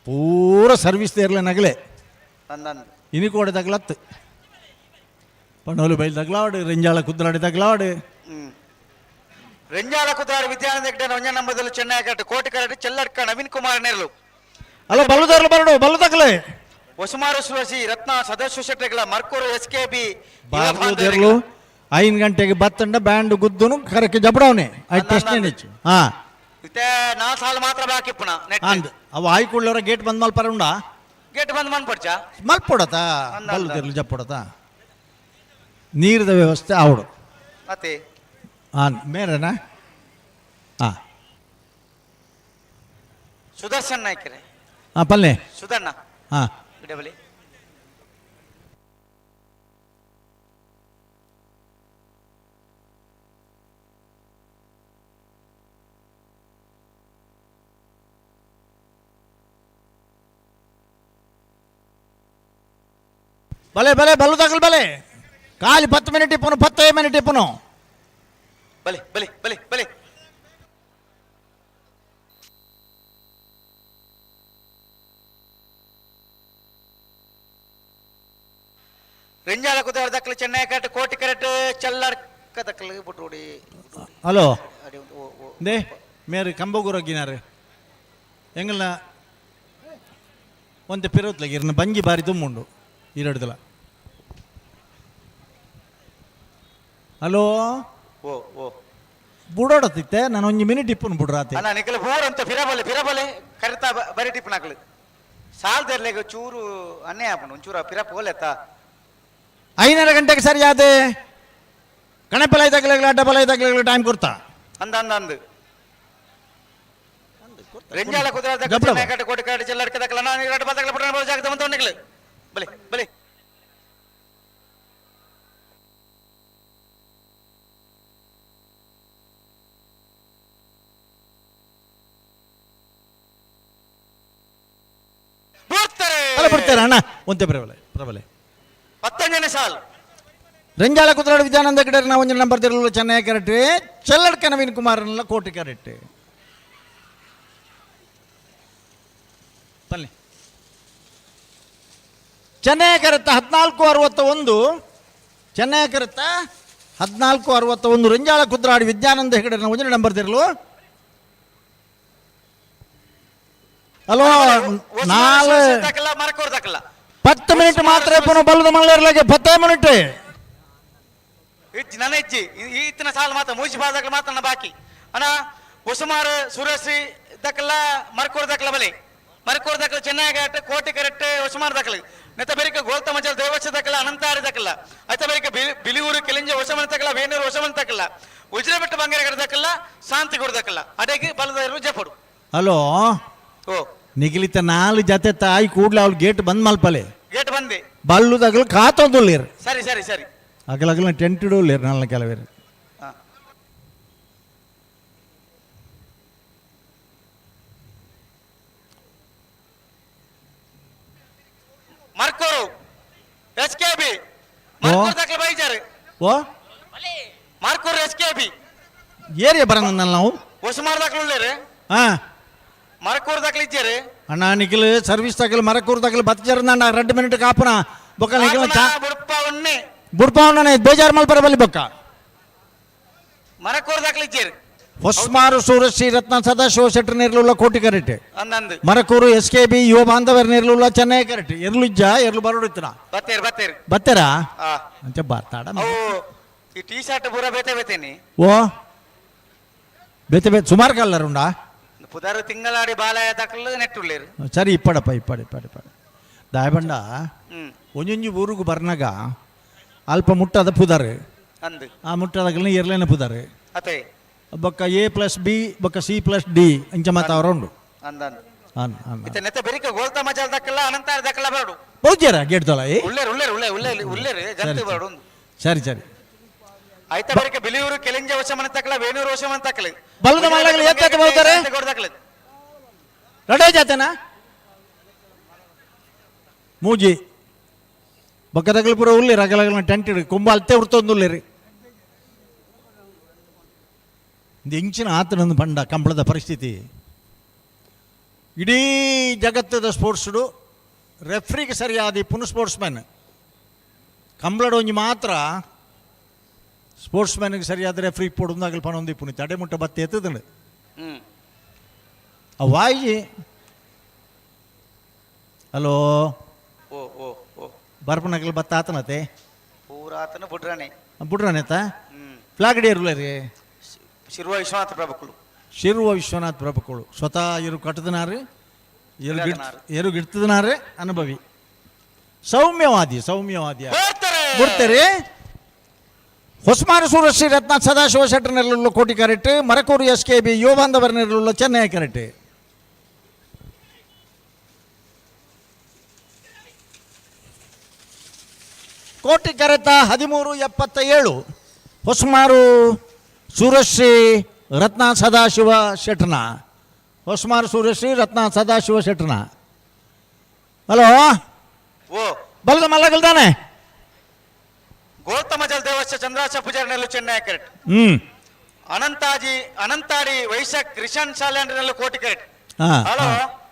ಪೂರ ಸರ್ವಿಸ್ ತೇರ್ಲೆ ನಗಲೆ ಇನಿಕೋಡೆ ತಗ್ಲತ್ತು. ಪಣೋಲು ಬೈಲ್ ತಗ್ಲಾಡು, ರೆಂಜಾಳ ಕುದ್ರಾಡಿ ತಗ್ಲಾಡು. ರೆಂಜಾಳ ಕುದ್ರಾಡಿ ವಿದ್ಯಾನಂದ ಒಂಜ ನಂಬರ್ದಲ್ಲಿ ಚೆನ್ನೈ ಕ್ಯಾರೆಟ್ ಕೋಟಿ ಕ್ಯಾರೆಟ್ ಚೆಲ್ಲಡ್ಕ ನವೀನ್ ಕುಮಾರ್ ನೆರಳು. ಅಲ್ಲ ಬಲ್ಲುದಾರ್ಲು ಬರಡು ಬಲ್ಲು ತಗ್ಲೆ ಹೊಸಮಾರು ಸುರಸಿ ರತ್ನ ಸದಸ್ಯ ಶೆಟ್ಟರ್ಗಳ ಮರ್ಕೂರು SKB ಬಾರ್ಲು 5 ಗಂಟೆಗೆ ಬತ್ತಂಡ ಬ್ಯಾಂಡ್ ಗುದ್ದುನು ಕರಕ್ಕೆ ಜಬಡವನೆ ಆಯ್ತು ಪ್ರಶ್ನೆ ನೆಚ್ಚು. ನಾ ಸಾಲ ಮಾತ್ರ ಬಾಕಿ ಪುಣ ಅಂದ್ ಅವು ಆಯ್ಕೊಳ್ಳೋರ ಗೇಟ್ ಬಂದ್ ಮಲ್ಪರ ಉಂಡ ಗೇಟ್ ಬಂದ್ ಮನ್ಪಡ್ಚ ಮಲ್ಪೊಡತಾ ಬಲ್ಲು ತೆರ್ಲು ಜಪ್ಪೊಡತಾ ನೀರದ ವ್ಯವಸ್ಥೆ ಅವಡು ಮತ್ತೆ ಮೇರೆನಾ ಸುದರ್ಶನ್ ನಾಯ್ಕರೇ ಪಲ್ಲೆ ಸುಧಣ್ಣ ಬಿಡಬಲಿ. ಬಲೆ ಬಲೆ ಬಲ್ಲು ತಗಲ್ ಬಲೆ ಖಾಲಿ 10 ಮಿನಿಟ್ ಇಪ್ಪನು 15 ಮಿನಿಟ್ ಇಪ್ಪನು ಬಲೆ ಬಲೆ ಬಲೆ ಬಲೆ ರೆಂಜಾಲ ಕುದಾರ ದಕ್ಕಲು ಚೆನ್ನೈ ಕಟ್ ಕೋಟಿ ಕರೆಟ್ ಚಲ್ಲಡ್ಕ ದಕ್ಕಲು ಬಿಟ್ರೋಡಿ ಹಲೋ ದೇ ಮೇರೆ ಕಂಬಗುರಗಿನಾರೆ ಎಂಗಲ್ಲ ಒಂತೆ ಪಿರೋತ್ಲಗಿರ್ನ ಬಂಗಿ ಬಾರಿ ತುಮ್ಮುಂಡು ಈರಡ್ದಲ ಹಲೋ ಓ ಓ ಬುಡೋಡತ್ತಿತ್ತೆ ನಾನು 1 ಮಿನಿಟ್ ಇಪ್ಪನು ಬುಡ್ರಾತೆ ಅಣ್ಣ ನಿಕಲ್ ಬೋರ್ ಅಂತ ಫಿರಬಲೆ ಕರೆತಾ ಬರಿ ಟಿಪ್ ನಾಕಲು ಸಾಲ್ದರ್ಲೆಗ ಚೂರು ಅನ್ನೇ ಆಪಣ ಒಂಚೂರು ಫಿರಪ್ ಹೋಲೆತ್ತ 5:30 ಗಂಟೆಗೆ ಸರಿ ಆದೆ ಕಣಪಲ ಐದಾಗಲ ಡಬಲ್ ಐದಾಗಲ ಟೈಮ್ ಕೊಡ್ತಾ ಅಂದ ಅಂದ ಅಂದ ರೆಂಜಾಲ ಕುದುರೆ ದಕ್ಕಲು ಚೆನ್ನೈ ಕಟ್ ಕೋಟಿ ಕರೆಟ್ ಚಲ್ಲಡ್ಕ ದಕ್ಕಲ ನಾನು ಎರಡು ಬದಕಲ ಪಟ್ಟಣ ಜಾಗದ ಅಂತ ನಿಕಲ್ ಬಲೆ ಬಲೆ ಬಿಡ್ತಾರೆ ಅಣ್ಣ ಒಂತೆ ಪ್ರಬಲೆ 10ನೇ ಸಾಲ್ ರೆಂಜಾಳ ಕುದುರಾಡು ವಿದ್ಯಾನಂದ ಗಿಡರ್ ನಾವು 1 ನಂಬರ್ ತಿರಲು ಚೆನ್ನೈ ಕ್ಯಾರೆಟ್ ಚೆಲ್ಲಡ್ಕ ನವೀನ್ ಕುಮಾರ್ನೆಲ್ಲ ಕೋಟಿ ಕ್ಯಾರೆಟ್ ಬನ್ನಿ ಚೆನ್ನೈ ಕ್ಯಾರೆಟ್ 1461 ಚೆನ್ನೈ ಕ್ಯಾರೆಟ್ 1461 ರೆಂಜಾಳ ಕುದುರಾಡು ವಿದ್ಯಾನಂದ ಹೆಗಡೆ 1 ನಂಬರ್ ತಿರಲು ಹಲೋ 10 ಮಿನಿಟ್ ಮಾತ್ರ ಬಲ್ಲದ ಮಲ್ಲೇರ್ಲಾಗೆ 10 ಮಿನಿಟ್ ನನ್ನ ಇಜ್ಜಿ ಈತನ ಸಾಲ ಮಾತ್ರ ಮೂಸಿ ಬಾದಕಲ ಮಾತ್ರ ಬಾಕಿ ಅಣ್ಣ ಉಸುಮಾರ್ ಸುರೇಶ್ರೀ ದಕ್ಕಲ ಮರ್ಕೋರ್ ದಕ್ಕಲ ಬಲೆ ಮರ್ಕೋರ್ ದಕ್ಕಲ ಚೆನ್ನೈ ಘಾಟ್ ಕೋಟಿ ಕರೆಕ್ಟ್ ಉಸುಮಾರ್ ದಕ್ಕಲ ನೆತ ಬೇರಿಕ ಗೋಲ್ತ ಮಜಲ್ ದೇವಶ ದಕ್ಕಲ ಅನಂತಾರಿ ದಕ್ಕಲ ಐತ ಬೇರಿಕ ಬಿಲಿಯೂರು ಕೆಲಿಂಜ ಹೊಸಮನ ದಕ್ಕಲ ವೇಣೂರು ಹೊಸಮನ ದಕ್ಕಲ ಉಜ್ರೆಬೆಟ್ಟ ಬಂಗಾರಗಡ ದಕ್ಕಲ ಶಾಂತಿ ಕೊಡ ದಕ್ಕಲ ಅಡೆಗೆ ಬಲದ ಇರು ಜಪಡು ಹಲೋ ಓ ನಿಗಲಿತ 4 ಜತೆ ತಾಯಿ ಕೂಡ್ಲೆ ಅವ್ಳು ಗೇಟ್ ಬಂದ್ ಮಲ್ಪಲೆ ಗೇಟ್ ಬಂದೆ ಬಲ್ಲು ತಗಲು ಕಾತೊಂದುಳ್ಳೇರು ಸರಿ ಸರಿ ಸರಿ ಅಗಲಗಲ ಟೆಂಟ್ ಇಡೋಲ್ಲೇರು ನಾಲ್ಕು ಕೆಲವೇರು ಮರ್ಕೋರು ಎಸ್ಕೆಬಿ ಮರ್ಕೋರ್ ದಕ್ಕಲ ಬೈಜಾರೆ ಓ ಮರ್ಕೋರು ಎಸ್ಕೆಬಿ ಏರಿಯಾ ಬರಂಗ ನಾವು ಉಸುಮಾರ್ ದಕ್ಕಲ ಉಳ್ಳೇರೆ ಹಾ ಮರಕೂರ್ ದಕ್ಕಲ ಇಜ್ಜೇರೆ ಅಣ್ಣ ನಿಖಿಲ್ ಸರ್ವಿಸ್ ತಗಲು ಮರಕೂರ್ ತಗಲು ಬತ್ತಜರ್ನ 2 ಮಿನಿಟ್ ಕಾಪನ ಬೊಕ್ಕ ನಿಖಿಲ್ ಬುಡ್ಪಾವಣ್ಣನೆ ಬೇಜಾರು ಮಲ್ಪರ ಬಲ್ಲಿ ಬೊಕ್ಕ ಮರಕೂರ್ ದಕ್ಕಲ ಇಜ್ಜೇರೆ ಹೊಸ್ಮಾರು ಸೂರಶ್ರೀ ರತ್ನ ಸದಾಶಿವ ಶೆಟ್ಟರ್ ನಿರ್ಲುಲ್ಲ ಕೋಟಿ ಕರೆಟ್ ಅಂದಂದು ಮರಕೂರು SKB ಯುವ ಬಾಂಧವರ ನಿರ್ಲುಲ್ಲ ಚೆನ್ನೈ ಕರೆಟ್ ಎರ್ಲು ಇಜ್ಜ ಎರ್ಲು ಬರೋಡಿತ್ತನ ಬತ್ತೇರ್ ಬತ್ತೇರ್ ಬತ್ತೇರಾ ಅಂಚೆ ಬರ್ತಾಡ ಅವು ಈ ಟೀ ಶರ್ಟ್ ಪೂರ ಬೇತೆ ಬೇತೇನಿ ಓ ಬೇತೆ ಬೇತೆ ಸುಮಾರು ಕಲ್ಲರ್ ಉಂಡಾ ಪುದಾರು ತಿಂಗಳಾಡಿ ಬಾಲಾಯ ದಕ್ಕಲು ನೆಟ್ಟುಳ್ಳೇರು ಸರಿ ಇಪ್ಪಡಪ್ಪ ದಾಯಬಂಡ ಒಂಜೊಂಜಿ ಊರುಗು ಬರ್ನಾಗ ಅಲ್ಪ ಮುಟ್ಟದ ಪುದಾರು ಅಂದು ಆ ಮುಟ್ಟದಾಗಲೇ ಎರ್ಲೇನ ಪುದಾರು ಅತೆ ಬೊಕ್ಕ A+B ಬೊಕ್ಕ C+D ಅಂಚ ಮಾತ ಅವರುಂಡು ಅಂದಂದು ಇತ ನೆತ್ತ ಬೆರಿಕ ಗೋಲ್ತ ಮಜಾಲ್ ದಕ್ಕಲ ಅನಂತಾರ ದಕ್ಕಲ ಬರಡು ಪೌಜ್ಯಾರ ಗೇಟ್ ತೊಲ ಉಳ್ಳೇರು ಜಂತು ಬರಡು ಸರಿ ಐತ ಬೆರಿಕ ಬಿಲಿಯೂರು ಕೆಲಿಂಜ ವಶಮನ ತಕ್ಕಲ ವೇಣೂರು ವಶಮನ ತಕ್ಕಲ ಬಲ್ಲದ ಮಲ್ಲಗಲು ಎತ್ತಕ್ಕೆ ಬರ್ತಾರೆ ರಡೇ ಜಾತೆನಾ ಮೂಜಿ ಬೊಕ್ಕದಗಲು ಪೂರ ಉಳ್ಳಿರಿ ಅಗಲಗಲ ಟೆಂಟ್ ಇಡಿ ಕೊಂಬ ಅಲ್ತೆ ಉರ್ತೊಂದುಳ್ಳಿರಿ ಇದು ಇಂಚಿನ ಆತನೊಂದು ಬಂಡ ಕಂಬಳದ ಪರಿಸ್ಥಿತಿ ಇಡೀ ಜಗತ್ತದ ಸ್ಪೋರ್ಟ್ಸ್ಡು ರೆಫ್ರಿಗೆ ಸರಿಯಾದ ಪುನಃ ಸ್ಪೋರ್ಟ್ಸ್ ಮ್ಯಾನ್ ಕಂಬಳಡ ಒಂಜಿ ಮಾತ್ರ ಸ್ಪೋರ್ಟ್ಸ್ ಮ್ಯಾನ್ಗೆ ಸರಿಯಾದ ರೆಫ್ರಿ ಪೊಡೊಂದಾಗಲು ಪಣೊಂದು ಪುನಿ ತಡೆ ಮುಟ್ಟ ಬತ್ತೆ ಎತ್ತದಂಡು ಆ ವಾಯಿ ಹಲೋ ಓ ಓ ಓ ಬರ್ಪನಗಲ್ ಬತ್ತ ಆತನತೆ ಪೂರಾತನ ಬುಡ್ರನೇತ ಫ್ಲಾಗ್ ಡೇ ಇರಲ್ಲ ರೀ ಶಿರುವ ವಿಶ್ವನಾಥ ಪ್ರಭುಗಳು ಶಿರುವ ವಿಶ್ವನಾಥ್ ಪ್ರಭುಗಳು ಸ್ವತಃ ಇರು ಕಟ್ಟದನಾರು eru ಗಿಡ್ತದನಾರೆ ಅನುಭವಿ ಸೌಮ್ಯವಾದಿ ಬಿಡ್ತಾರೆ ಹೊಸಮಾರು ಸೂರಶ್ರೀ ರತ್ನ ಸದಾಶಿವ ಶೆಟ್ಟರ್ ನೆರಳುಳ್ಳ ಕೋಟಿ ಕ್ಯಾರೆಟ್ ಮರಕೂರು SKB ಯುವ ಬಾಂಧವರ ನೆರಳುಳ್ಳ ಚೆನ್ನೈ ಕ್ಯಾರೆಟ್ ಕೋಟಿ ಕ್ಯಾರೆಟ್ 1377 ಹೊಸಮಾರು ಸೂರಶ್ರೀ ರತ್ನ ಸದಾಶಿವ ಶೆಟ್ಟರ್ನ ಹೊಸಮಾರು ಸೂರ್ಯಶ್ರೀ ರತ್ನ ಸದಾಶಿವ ಶೆಟ್ಟರ್ನ ಹಲೋ ಓ ಬಲ್ಲದ ಮಲ್ಲಗಲ್ದಾನೆ ಗೋಲ್ತಮಜಲ್ ದೇವಸ್ಥ ಚಂದ್ರಾಶ ಪೂಜಾರಿ ನೆಲ್ಲು ಚೆನ್ನೈ ಕೆರೆಟ್ ಅನಂತಾಡಿ ವೈಶಾಖ್ ಕ್ರಿಶನ್ ಶಾಲೆ ಕೋಟಿ ಕೆರೆಟ್ ಹಲೋ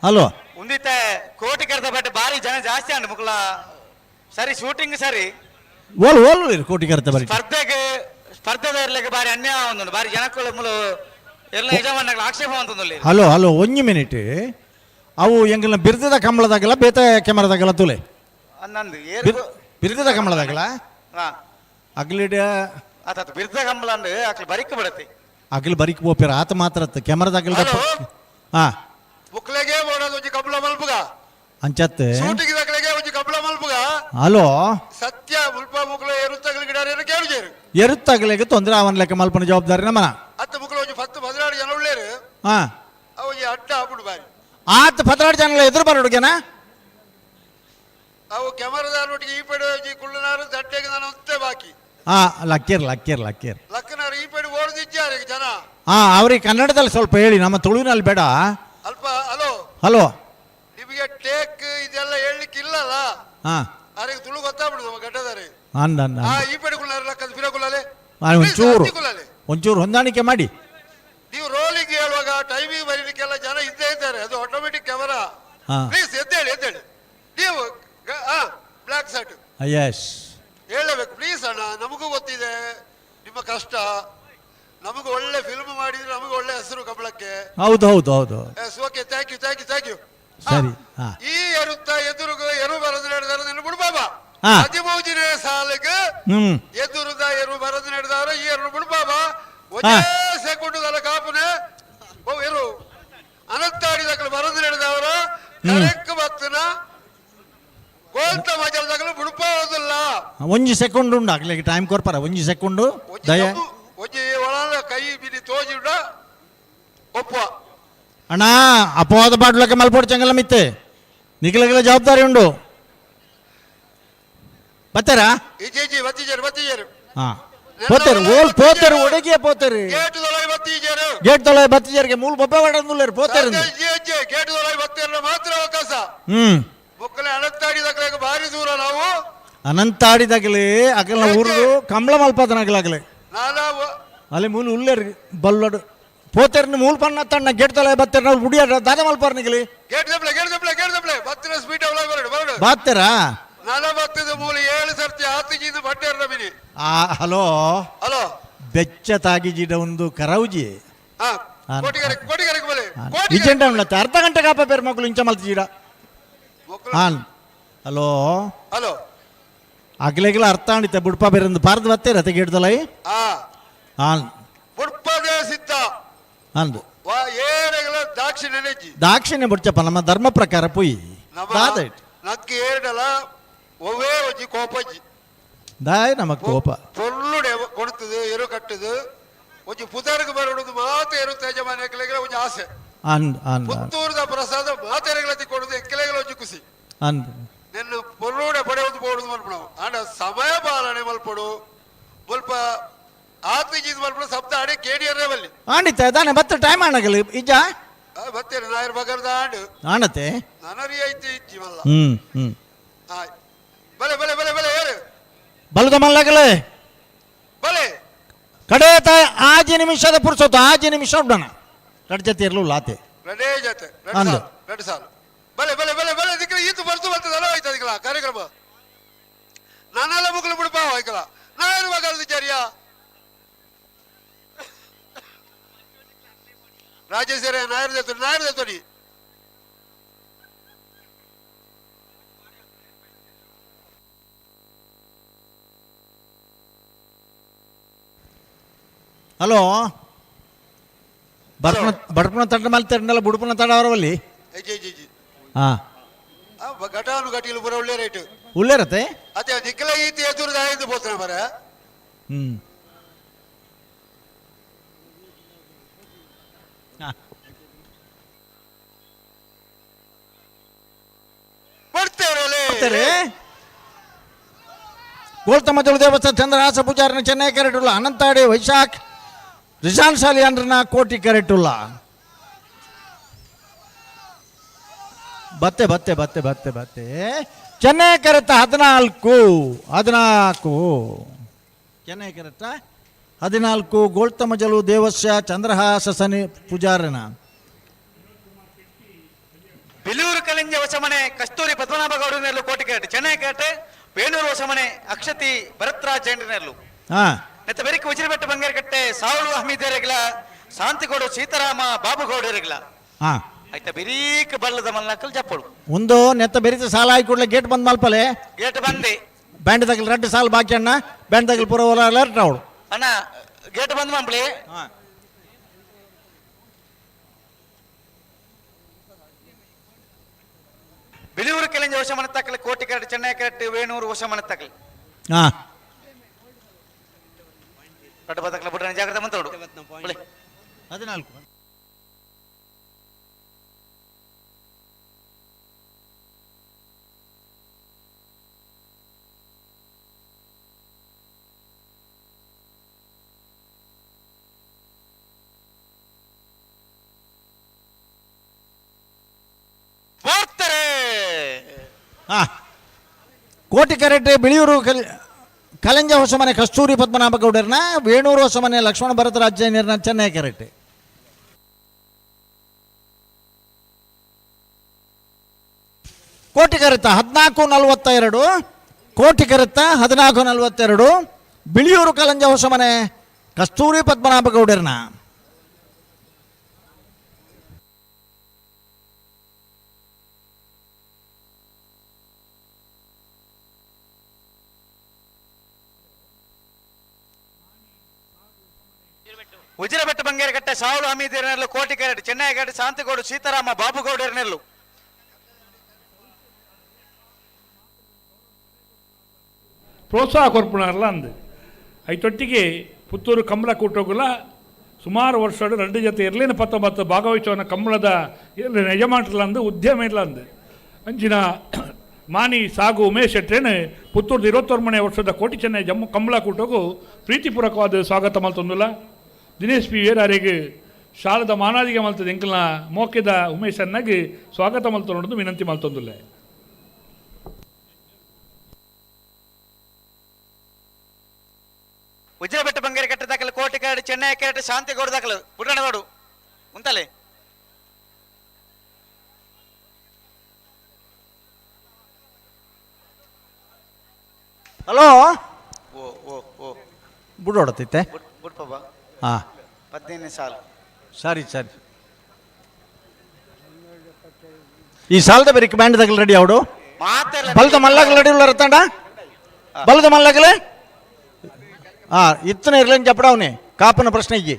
ಹಲೋ ಉಂದಿತ್ತೆ ಕೋಟಿ ಕೆರೆದ ಬಟ್ ಬಾರಿ ಜನ ಜಾಸ್ತಿ ಅಂಡ್ ಮುಕ್ಲ ಸರಿ ಶೂಟಿಂಗ್ ಸರಿ ಓಲ್ ಓಲ್ ಕೋಟಿ ಕರ್ತ ಬರಿ ಸ್ಪರ್ಧೆದ ಇರ್ಲಿಕ್ಕೆ ಬಾರಿ ಅನ್ಯಾಯ ಒಂದು ಬಾರಿ ಜನಕ್ಕಳು ಮುಲು ಎಲ್ಲ ಯಜಮಾನಗಳ ಆಕ್ಷೇಪ ಅಂತಂದಲ್ಲಿ ಹಲೋ ಹಲೋ ಒಂಜಿ ಮಿನಿಟ್ ಅವು ಎಂಗಲ್ನ ಬಿರ್ದದ ಕಂಬಳದಾಗಲ್ಲ ಬೇತ ಕೆಮರದಾಗಲ್ಲ ತುಲೆ ಅನ್ನಂದು ಬಿರ್ದದ ಕಂಬಳದಾಗಲ್ಲ ಹಾ ಅಗ್ಲಿಡ ಆತ ಬಿರ್ದ ಕಂಬಳ ಅಂದ್ ಅಕ್ಲು ಬರಿಕ್ ಬಿಡತ್ತೆ ಅಗ್ಲಿ ಬರಿಕ್ ಬೋಪೇರ ಆತ ಮಾತ್ರ ಕೆಮರದಾಗಲ್ಲ ಹಾ ಮುಕ್ಲೆಗೆ ಓಡೋದು ಒಂಜಿ ಕಬ್ಲ ಮಲ್ಪುಗ ಅಂಚತ್ತೆ ಶೂಟಿಂಗ್ ದಕ್ಲೆಗೆ ಒಂಜಿ ಕಬ್ಲ ಮಲ್ಪುಗ ಹಲೋ ಸತ್ಯ ಮುಲ್ಪ ಮುಕ್ಲ ಎರುತ್ತಗಲ್ ಗಿಡಾರ ಕೇಳುಜೇರು ಎರುತ್ತಾಗಲಿಗೆ ತೊಂದರೆ ಅವನ ಲೆಕ್ಕ ಮಲ್ಪನ ಜವಾಬ್ದಾರಿ ನಮ್ಮನ ಅತ್ತ ಮುಕ್ಲ ಒಂಜಿ 10-16 ಜನ ಉಳ್ಳೇರು ಹಾ ಅವು ಅಡ್ಡ ಹಾಬಿಡು ಬಾರಿ ಆತ 16 ಜನ ಎದುರು ಬರೋಡುಗೆನ ಅವು ಕೆಮರದಾರೊಟ್ಟಿಗೆ ಈ ಪೆಡು ಕುಳ್ಳನಾರು ದಟ್ಟೆಗೆ ನಾನು ಒಂದೇ ಬಾಕಿ ಹಾ ಲಕ್ಕೇರ್ ಲಕ್ಕನಾರು ಈ ಪೆಡು ಓಡದಿದ್ದಾರೆ ಜನ ಹಾ ಅವ್ರಿಗೆ ಕನ್ನಡದಲ್ಲಿ ಸ್ವಲ್ಪ ಹೇಳಿ ನಮ್ಮ ತುಳುವಿನಲ್ಲಿ ಬೇಡ ಅಲ್ಪ ಹಲೋ ಹಲೋ ನಿಮಗೆ ಟೇಕ್ ಇದೆಲ್ಲ ಹೇಳಲಿಕ್ಕೆ ಇಲ್ಲಲ್ಲ ಹಾ ಅವ್ರಿಗೆ ತುಳು ಗೊತ್ತಾಗ್ಬಿಡುದು ನಮ್ಮ ಗಡ್ಡದಾರೆ ಅಂದ ಈ ಪೆಡು ಕುಳ್ಳಾರ ಲಕ್ಕದ ಬಿರಕುಲ್ಲಲೆ ಒಂಚೂರು ಹೊಂದಾಣಿಕೆ ಮಾಡಿ ನೀವು ರೋಲಿಂಗ್ ಹೇಳುವಾಗ ಟೈಮಿಂಗ್ ಬರೀಲಿಕ್ಕೆಲ್ಲ ಜನ ಇದ್ದೇ ಇದ್ದಾರೆ ಅದು ಆಟೋಮೆಟಿಕ್ ಕ್ಯಾಮರಾ ಪ್ಲೀಸ್ ಎದ್ದೇಳಿ ನೀವು ಬ್ಲಾಕ್ ಶರ್ಟ್ ಯಶ್ ಹೇಳಬೇಕು ಪ್ಲೀಸ್ ಅಣ್ಣ ನಮಗೂ ಗೊತ್ತಿದೆ ನಿಮ್ಮ ಕಷ್ಟ ನಮಗೂ ಒಳ್ಳೆ ಫಿಲ್ಮ್ ಮಾಡಿದ್ರೆ ನಮಗೂ ಒಳ್ಳೆ ಹೆಸರು ಕಬಳಕ್ಕೆ ಹೌದು ಓಕೆ ಥ್ಯಾಂಕ್ ಯು ಸರಿ ಈ ಎದುರುಗ ಎರು ಬರದು ನಡೆದಾರ ಬಿಡು ಬಾಬಾ 13ನೇ ಸಾಲಿಗೆ ಎದುರುದ ಎರು ಬರದು ನಡೆದಾರ ಈ ಎರಡು ಬಿಡು ಬಾಬಾ ಒಂದೇ ಸೆಕೆಂಡ್ ಕಾಪನೆ ಎರು ಅನಂತಾಡಿದಾಗಲು ಬರದು ನಡೆದವರ ಕರೆಕ್ಟ್ ಬತ್ತನ ಗೋಲ್ತ ಮಜಲ್ದಾಗಲು ಬಿಡುಪೋದಿಲ್ಲ ಒಂಜಿ ಸೆಕೆಂಡ್ ಉಂಡು ಆಗ್ಲಿಕ್ಕೆ ಟೈಮ್ ಕೊರ್ಪಾರ ಒಂಜಿ ಸೆಕೆಂಡು ದಯ ಒಂಜಿ ಒಳ ಕೈ ಬಿಡಿ ತೋಜಿಡ ಒಪ್ಪ ಅಣ್ಣ ಅಪವಾದ ಪಾಡ್ಲಕ್ಕೆ ಮಲ್ಪೋಡ್ ಚಂಗಲ ಮಿತ್ತೆ ನಿಖಿಲಗಳ ಜವಾಬ್ದಾರಿ ಉಂಡು ಬತ್ತಾರಾ ಈಜಿ ಬತ್ತಿಜರು ಹಾ ಪೋತರು ಒಡಗಿಯ ಪೋತರು ಗೇಟ್ ತೊಲೈ ಬತ್ತಿಜರಿಗೆ ಮೂಲ ಬೊಬ್ಬೆ ಹೊಡೆದುಲ್ಲೇರು ಪೋತರು ಗೇಟ್ ತೊಲೈ ಬತ್ತಿರ ಮಾತ್ರ ಅವಕಾಶ ಮಕ್ಕಳೇ ಅನಂತಾಡಿದಾಗಲೇ ಭಾರಿ ದೂರ ನಾವು ಅನಂತಾಡಿದಾಗಲೇ ಅಗಲ ಊರು ಕಂಬಳ ಮಲ್ಪದನಾಗಲಾಗಲೇ ಅಲ್ಲಿ ಮೂಲ ಉಲ್ಲೇರು ಬಲ್ಲಡು ಪೋತರ್ನ ಮೂಲ ಪನ್ನ ತಣ್ಣ ಗೇಟ್ ತೊಲೈ ಬತ್ತಿರ ನಾವು ಬುಡಿಯ ದಾದ ಮಲ್ಪಾರ್ನಿಗಲಿ ಗೇಟ್ ದಪ್ಲೆ ಬತ್ತಿರ ಸ್ಪೀಡ್ ಅವಳ ಬಾತ್ತರಾ ನಾನ ಬತ್ತದ ಮೂಲ 7 ಸರ್ತಿ ಆತಿಜಿದ ಬಟ್ಟೆ ರಮಿನಿ ಹಲೋ ಬೆಚ್ಚ ತಾಗಿಜಿಡ ಒಂದು ಕರೌಜಿ ವಿಜೆಂಡ ಉಳ್ಳತ್ತೆ ಅರ್ಧ ಗಂಟೆ ಕಾಪ ಬೇರೆ ಮಕ್ಕಳು ಇಂಚ ಮಲ್ತಿಜೀಡ ಹಾನ್ ಹಲೋ ಅಗ್ಲೆಗ್ಲ ಅರ್ಥ ಆಣಿತೆ ಬುಡ್ಪ ಬೇರೆ ಒಂದು ಪಾರ್ದು ಬತ್ತೇರ ತೆಗೆಡ್ದಲೈ ಹಾನ್ ಬುಡ್ಪದೇ ಸಿದ್ಧ ಅಂದು ದಾಕ್ಷಿಣ್ಯ ಬಿಡ್ಚಪ್ಪ ನಮ್ಮ ಧರ್ಮ ಪ್ರಕಾರ ಪುಯ್ ನಕ್ಕೆ ಏರಡಲ ಒವ್ವೇ ಒಂಜಿ ಕೋಪಜ್ಜಿ ದಾಯ್ ನಮಕ್ ಕೋಪ ಪೊರ್ಲುಡೆ ಕೊಡ್ತದೆ ಎರು ಕಟ್ಟದು ಒಂಜಿ ಪುದರ್ಗೆ ಬರೋದು ಮಾತು ಎರು ತೇಜಮಾನ ಎಕ್ಕಲೆಗಳ ಒಂಜಿ ಆಸೆ ಪುತ್ತೂರದ ಪ್ರಸಾದ ಮಾತೆರೆಗಳತಿ ಕೊಡುದು ಎಕ್ಕಲೆಗಳ ಒಂಜಿ ಖುಷಿ ನಿನ್ನ ಪೊರ್ಲುಡೆ ಪಡೆಯುವುದು ಬೋಡುದು ಮಲ್ಪಡು ಆಂಡ ಸಮಯ ಪಾಲನೆ ಮಲ್ಪಡು ಸ್ವಲ್ಪ ಆತ್ಮೀಜಿ ಮಲ್ಪಡು ಸಪ್ತ ಆಡಿ ಕೇಡಿಯರೇ ಬಲ್ಲಿ ಆಂಡಿತ ದಾನೆ ಬತ್ತ ಟೈಮ್ ಆಣಗಲಿ ಇಜ್ಜ ಬತ್ತೇನೆ ನಾಯರ್ ಬಗರ್ದ ಆಂಡು ಆಣತೆ ನನರಿ ಐತಿ ಇಜ್ಜಿವಲ್ಲ ಬಲೆ ಏರು ಬಲದ ಮಲ್ಲಗಲೇ ಬಲೆ ಕಡೆ ಆಜಿ ನಿಮಿಷದ ಪುರ್ಸೊತ್ತು ಆಜಿ ನಿಮಿಷ ಉಂಡಣ ರಡ್ ಜೊತೆ ಇರಲು ಲಾತೆ ರೆಡೇ ಜೊತೆ ರೆಡ್ ಸಾಲು ಬಲೆ ದಿಕ್ಕಲ ಈತು ಬರ್ತು ಅಲ್ಲ ಹೋಯ್ತು ಅದಕ್ಕಲ್ಲ ಕಾರ್ಯಕ್ರಮ ನಾನೆಲ್ಲ ಮುಗ್ಲು ಬಿಡ್ಪ ಹೋಯ್ಕಲ್ಲ ನಾಯರ್ ಬಗರ್ದು ಚರ್ಯ ರಾಜೇಶ್ವರ ನಾಯರ್ ದೇತೋನಿ ಹಲೋ ಬಡ್ಪುನ ತಂಡ ಮಲ್ತಾರಲ್ಲ ಬುಡ್ಪುನ ತಂಡ ಅವರಲ್ಲಿ ಹಾ ಘಟಾನು ಘಟಿಲು ಪೂರ ಒಳ್ಳೆ ರೇಟ್ ಉಳ್ಳೇರತ್ತೆ ಅದೇ ದಿಕ್ಕಲ ಈತಿ ಎದುರು ಆಯ್ತು ಬೋತನ ಬರ ಬರ್ತಾರೆ ಗೋಲ್ತಮಜಲು ದೇವಸ್ಥಾನ ಚಂದ್ರಹಾಸ ಪೂಜಾರಿನ ಚೆನ್ನೈ ಕೆರೆಟುಲ್ಲ ಅನಂತಾಡಿ ವೈಶಾಖ್ ರಿಜಾನ್ ಶಾಲಿ ಅಂದ್ರನ ಕೋಟಿ ಕೆರೆಟುಲ್ಲ ಬತ್ತೆ ಚೆನ್ನೈ ಕೆರೆತ 14 ಚೆನ್ನೈ ಕರೆಕ್ಟಾ? 14 ಗೋಳ್ತಮಜಲು ದೇವಸ್ಯ ಚಂದ್ರಹಾಸ ಸನಿ ಪೂಜಾರನ. ಬಿಲೂರು ಕಲಿಂಜ ಹೊಸಮನೆ ಕಸ್ತೂರಿ ಪದ್ಮನಾಭ ಗೌಡನೆರ್ಲು ಕೋಟಿ ಕೇಟೆ ಚೆನ್ನೈ ಕೇಟೆ ಬೇಣೂರು ಹೊಸಮನೆ ಅಕ್ಷತಿ ಭರತ್ರಾಜ್ ಜೈಂಡನೆರ್ಲು ನೆತ್ತ ಬೆರಿಕೆ ಉಜಿರಬೆಟ್ಟ ಬಂಗೇರ ಕಟ್ಟೆ ಸಾವಳು ಹಮೀದೇರೆಗ್ಲ ಶಾಂತಿಗೌಡ ಸೀತಾರಾಮ ಬಾಬುಗೌಡರೆಗ್ಲ ಆಯ್ತಾ ಬಿರೀಕ್ ಬಲ್ಲದ ಮಲ್ನಕಲ್ ಜಪ್ಪಳು ಒಂದು ನೆತ್ತ ಬೆರಿತ ಸಾಲ ಆಗಿ ಕೂಡಲೇ ಗೇಟ್ ಬಂದ್ ಮಲ್ಪಲೆ ಗೇಟ್ ಬಂದೆ ಬ್ಯಾಂಡ್ ತಗಲ್ ರಡ್ಡು ಸಾಲ ಬಾಕಿ ಅಣ್ಣ ಬ್ಯಾಂಡ್ ತಗಲ್ ಪುರ ಅಲರ್ಟ್ ಅವಳು ಅಣ್ಣ ಗೇಟ್ ಬಂದ್ ಮಂಪ್ಲಿ ಬಿಲೂರು ಕೆಲಿಂಜ ಹೊಸ ಮನೆ ತಕ್ಕಲೆ ಕೋಟಿ ಕರೆಕ್ಟ್ ಚೆನ್ನೈ ಕರೆಕ್ಟ್ ವೇಣೂರು ಹೊಸ ಮನೆ ತಕ್ಕಲೆ ಕಟ್ಟ ಬದಕಲ ಬಿಟ್ರೆ ಜಾಗ್ರತೆ ಮಂತೋಡು 14 ಕೋಟಿ ಕೆರೆಟ್ ಬಿಳಿಯೂರು ಕಲಂಜ ಹೊಸಮನೆ ಕಸ್ತೂರಿ ಪದ್ಮನಾಭ ಗೌಡರ್ನ ವೇಣೂರು ಹೊಸಮನೆ ಲಕ್ಷ್ಮಣ ಭರತರಾಜ ನೀರ್ನ ಚೆನ್ನೈ ಕೆರೆಟ್ ಕೋಟಿ ಕೆರೆತ 1442 ಕೋಟಿ ಕೆರೆತ 1442 ಬಿಳಿಯೂರು ಕಲಂಜ ಹೊಸಮನೆ ಕಸ್ತೂರಿ ಪದ್ಮನಾಭ ಗೌಡರ್ನ ಉಜಿರಬೆಟ್ಟ ಬಂಗೇರ ಕಟ್ಟೆ ಸಾವಳು ಹಮೀದೇರನೆರ್ಲು ಕೋಟಿ ಕೆರೆಟ್ ಚೆನ್ನೈ ಕೆರೆಟ್ ಶಾಂತಿಗೌಡ ಸೀತಾರಾಮ ಬಾಬುಗೌಡರೆರ್ನೆರ್ಲು ಪ್ರೋತ್ಸಾಹ ಕೊರ್ಪುಣರ್ಲ ಅಂದು ಐತೊಟ್ಟಿಗೆ ಪುತ್ತೂರು ಕಂಬಳ ಕೂಟೋಗುಲ ಸುಮಾರು ವರ್ಷಗಳು 2 ಜೊತೆ ಇರಲಿನ 19 ಭಾಗವಹಿಸುವನ ಕಂಬಳದ ಯಜಮಾನ್ರಲ್ಲಂದು ಉದ್ಯಮ ಇರ್ಲಂದು ಅಂಚಿನ ಮಾನಿ ಸಾಗು ಉಮೇಶ್ ಶೆಟ್ರೇನು ಪುತ್ತೂರ್ದು 21 ಮನೆ ವರ್ಷದ ಕೋಟಿ ಚೆನ್ನೈ ಜಮ್ಮು ಕಂಬಳ ಕೂಟೋಗು ಪ್ರೀತಿಪೂರ್ವಕವಾದ ಸ್ವಾಗತ ಮಲ್ತೊಂದುಲ್ಲ ದಿನೇಶ್ ಪಿ ವೀರಾರಿಗೆ ಶಾಲದ ಮಾನಾದಿಗೆ ಮಲ್ತದ ಎಂಕಲ್ನ ಮೋಕೆದ ಉಮೇಶ್ ಅನ್ನಾಗಿ ಸ್ವಾಗತ ಮಲ್ತೊಂದು ವಿನಂತಿ ಮಲ್ತೊಂದುಲ್ಲ. ಉಜಿರಬೆಟ್ಟ ಬಂಗೇರ ಕಟ್ಟೆ ದಾಖಲೆ ಕೋಟಿ ಕೆರೆಟ್ ಚೆನ್ನೈ ಕೆರೆಟ್ ಶಾಂತಿಗೌಡ ದಾಖಲು ಪುಟ್ಟಣಗೌಡು ಉಂತಲೆ ಹಲೋ ಓ ಓ ಓ ಬುಡೋಡತೈತೆ ಬುಡ್ಪಬ್ಬ 15 ಸಾಲು ಸರಿ ಸರಿ ಈ ಸಾಲದ ಬೆರಿಕೆ ಬ್ಯಾಂಡ್ ತಗಲ್ ರೆಡಿ ಅವಡು ಬಲ್ದ ಮಲ್ಲಗಲ್ ರೆಡಿ ಉಳ್ಳ ರತ್ತಂಡ ಬಲ್ದ ಮಲ್ಲಗಲೆ ಇತ್ತನ ಇರ್ಲೇನು ಚಪ್ಪಡವನಿ ಕಾಪನ ಪ್ರಶ್ನೆ ಇಜ್ಜಿ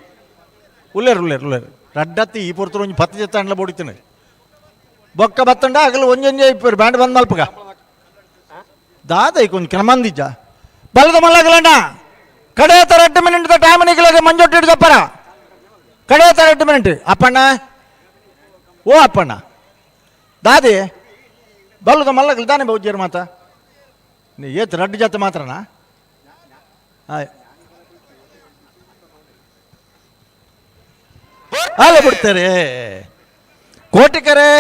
ಉಲ್ಲೇರು ಉಲ್ಲೇರು ಉಲ್ಲೇರು ರಡ್ಡತ್ತಿ ಈ ಪುರ್ತರು ಒಂಜಿ 10 ಜೊತೆ ಅಂಡ್ಲ ಬೋಡಿತೀನಿ ಬೊಕ್ಕ ಬತ್ತಂಡ ಆಗಲು ಒಂಜೊಂಜೆ ಇಪ್ಪರು ಬ್ಯಾಂಡ್ ಬಂದ್ ಮಲ್ಪಗ ದಾದ ಈಗ ಒಂದು ಕ್ರಮಂದಿಜ್ಜ ಬಲ್ದ ಮಲ್ಲಗಲಣ್ಣ ಕಡೆ 2 ಮಿನಿಟ್ ಟೈಮ್ ನಿಗಲಾಗ ಮಂಜೊಟ್ಟಿಟ್ಟು ತಪ್ಪರ ಕಡೆ 2 ಮಿನಿಟ್ ಅಪ್ಪಣ್ಣ ಓ ಅಪ್ಪಣ್ಣ ದಾದಿ ಬಲ್ಲದ ಮಲ್ಲಗಲ್ ತಾನೇ ಬಹುಜೇರು ಮಾತ ನೀ ಏತ್ ರಡ್ಡು ಜಾತಿ ಮಾತ್ರನಾ ಅಲ್ಲ ಬಿಡ್ತಾರೆ ಕೋಟಿಕೆರೆ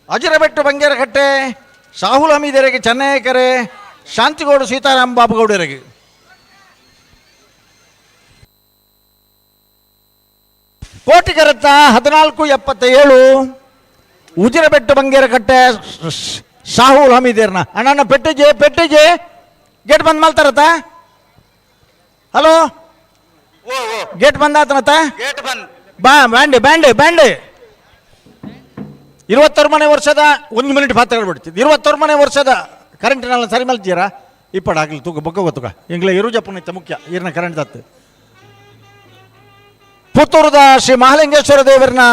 ಅಜಿರಬೆಟ್ಟು ಬಂಗೇರ ಕಟ್ಟೆ ಸಾಹುಲ್ ಹಮೀದರಿಗೆ ಚೆನ್ನೈ ಕೆರೆ ಶಾಂತಿಗೌಡ ಸೀತಾರಾಮ ಬಾಬುಗೌಡರಿಗೆ ಕೋಟಿಕೆರೆತ್ತ 1477 ಉಜಿರಬೆಟ್ಟು ಬಂಗೇರ ಕಟ್ಟೆ ಸಾಹುಲ್ ಹಮೀದೇರ್ನ ಅಣ್ಣ ಪೆಟ್ಟಿಗೆ ಗೇಟ್ ಬಂದ್ ಮಾಡ್ತಾರತ್ತ ಹಲೋ ಗೇಟ್ ಬಂದ್ ಆತನತ್ತ ಗೇಟ್ ಬಂದ್ ಬಾ ಬ್ಯಾಂಡ್ 22 ಮನೆ ವರ್ಷದ 1 ಮಿನಿಟ್ ಮಾತಾಡ್ಬಿಡ್ತಿದ್ದು 22 ಮನೆ ವರ್ಷದ ಕರೆಂಟಿನೆಲ್ಲ ಸರಿ ಮಲ್ತೀರಾ ಇಪ್ಪಡ ಆಗಲಿ ತೂಕ ಬೊಕ್ಕ ಗೊತ್ತುಗ ಇಂಗ್ಲ ಇರು ಜಪ್ಪನಿತ್ತ ಮುಖ್ಯ ಈರ್ನ ಕರೆಂಟ್ ತತ್ತು ಪುತ್ತೂರದ ಶ್ರೀ ಮಹಾಲಿಂಗೇಶ್ವರ ದೇವರನ್ನ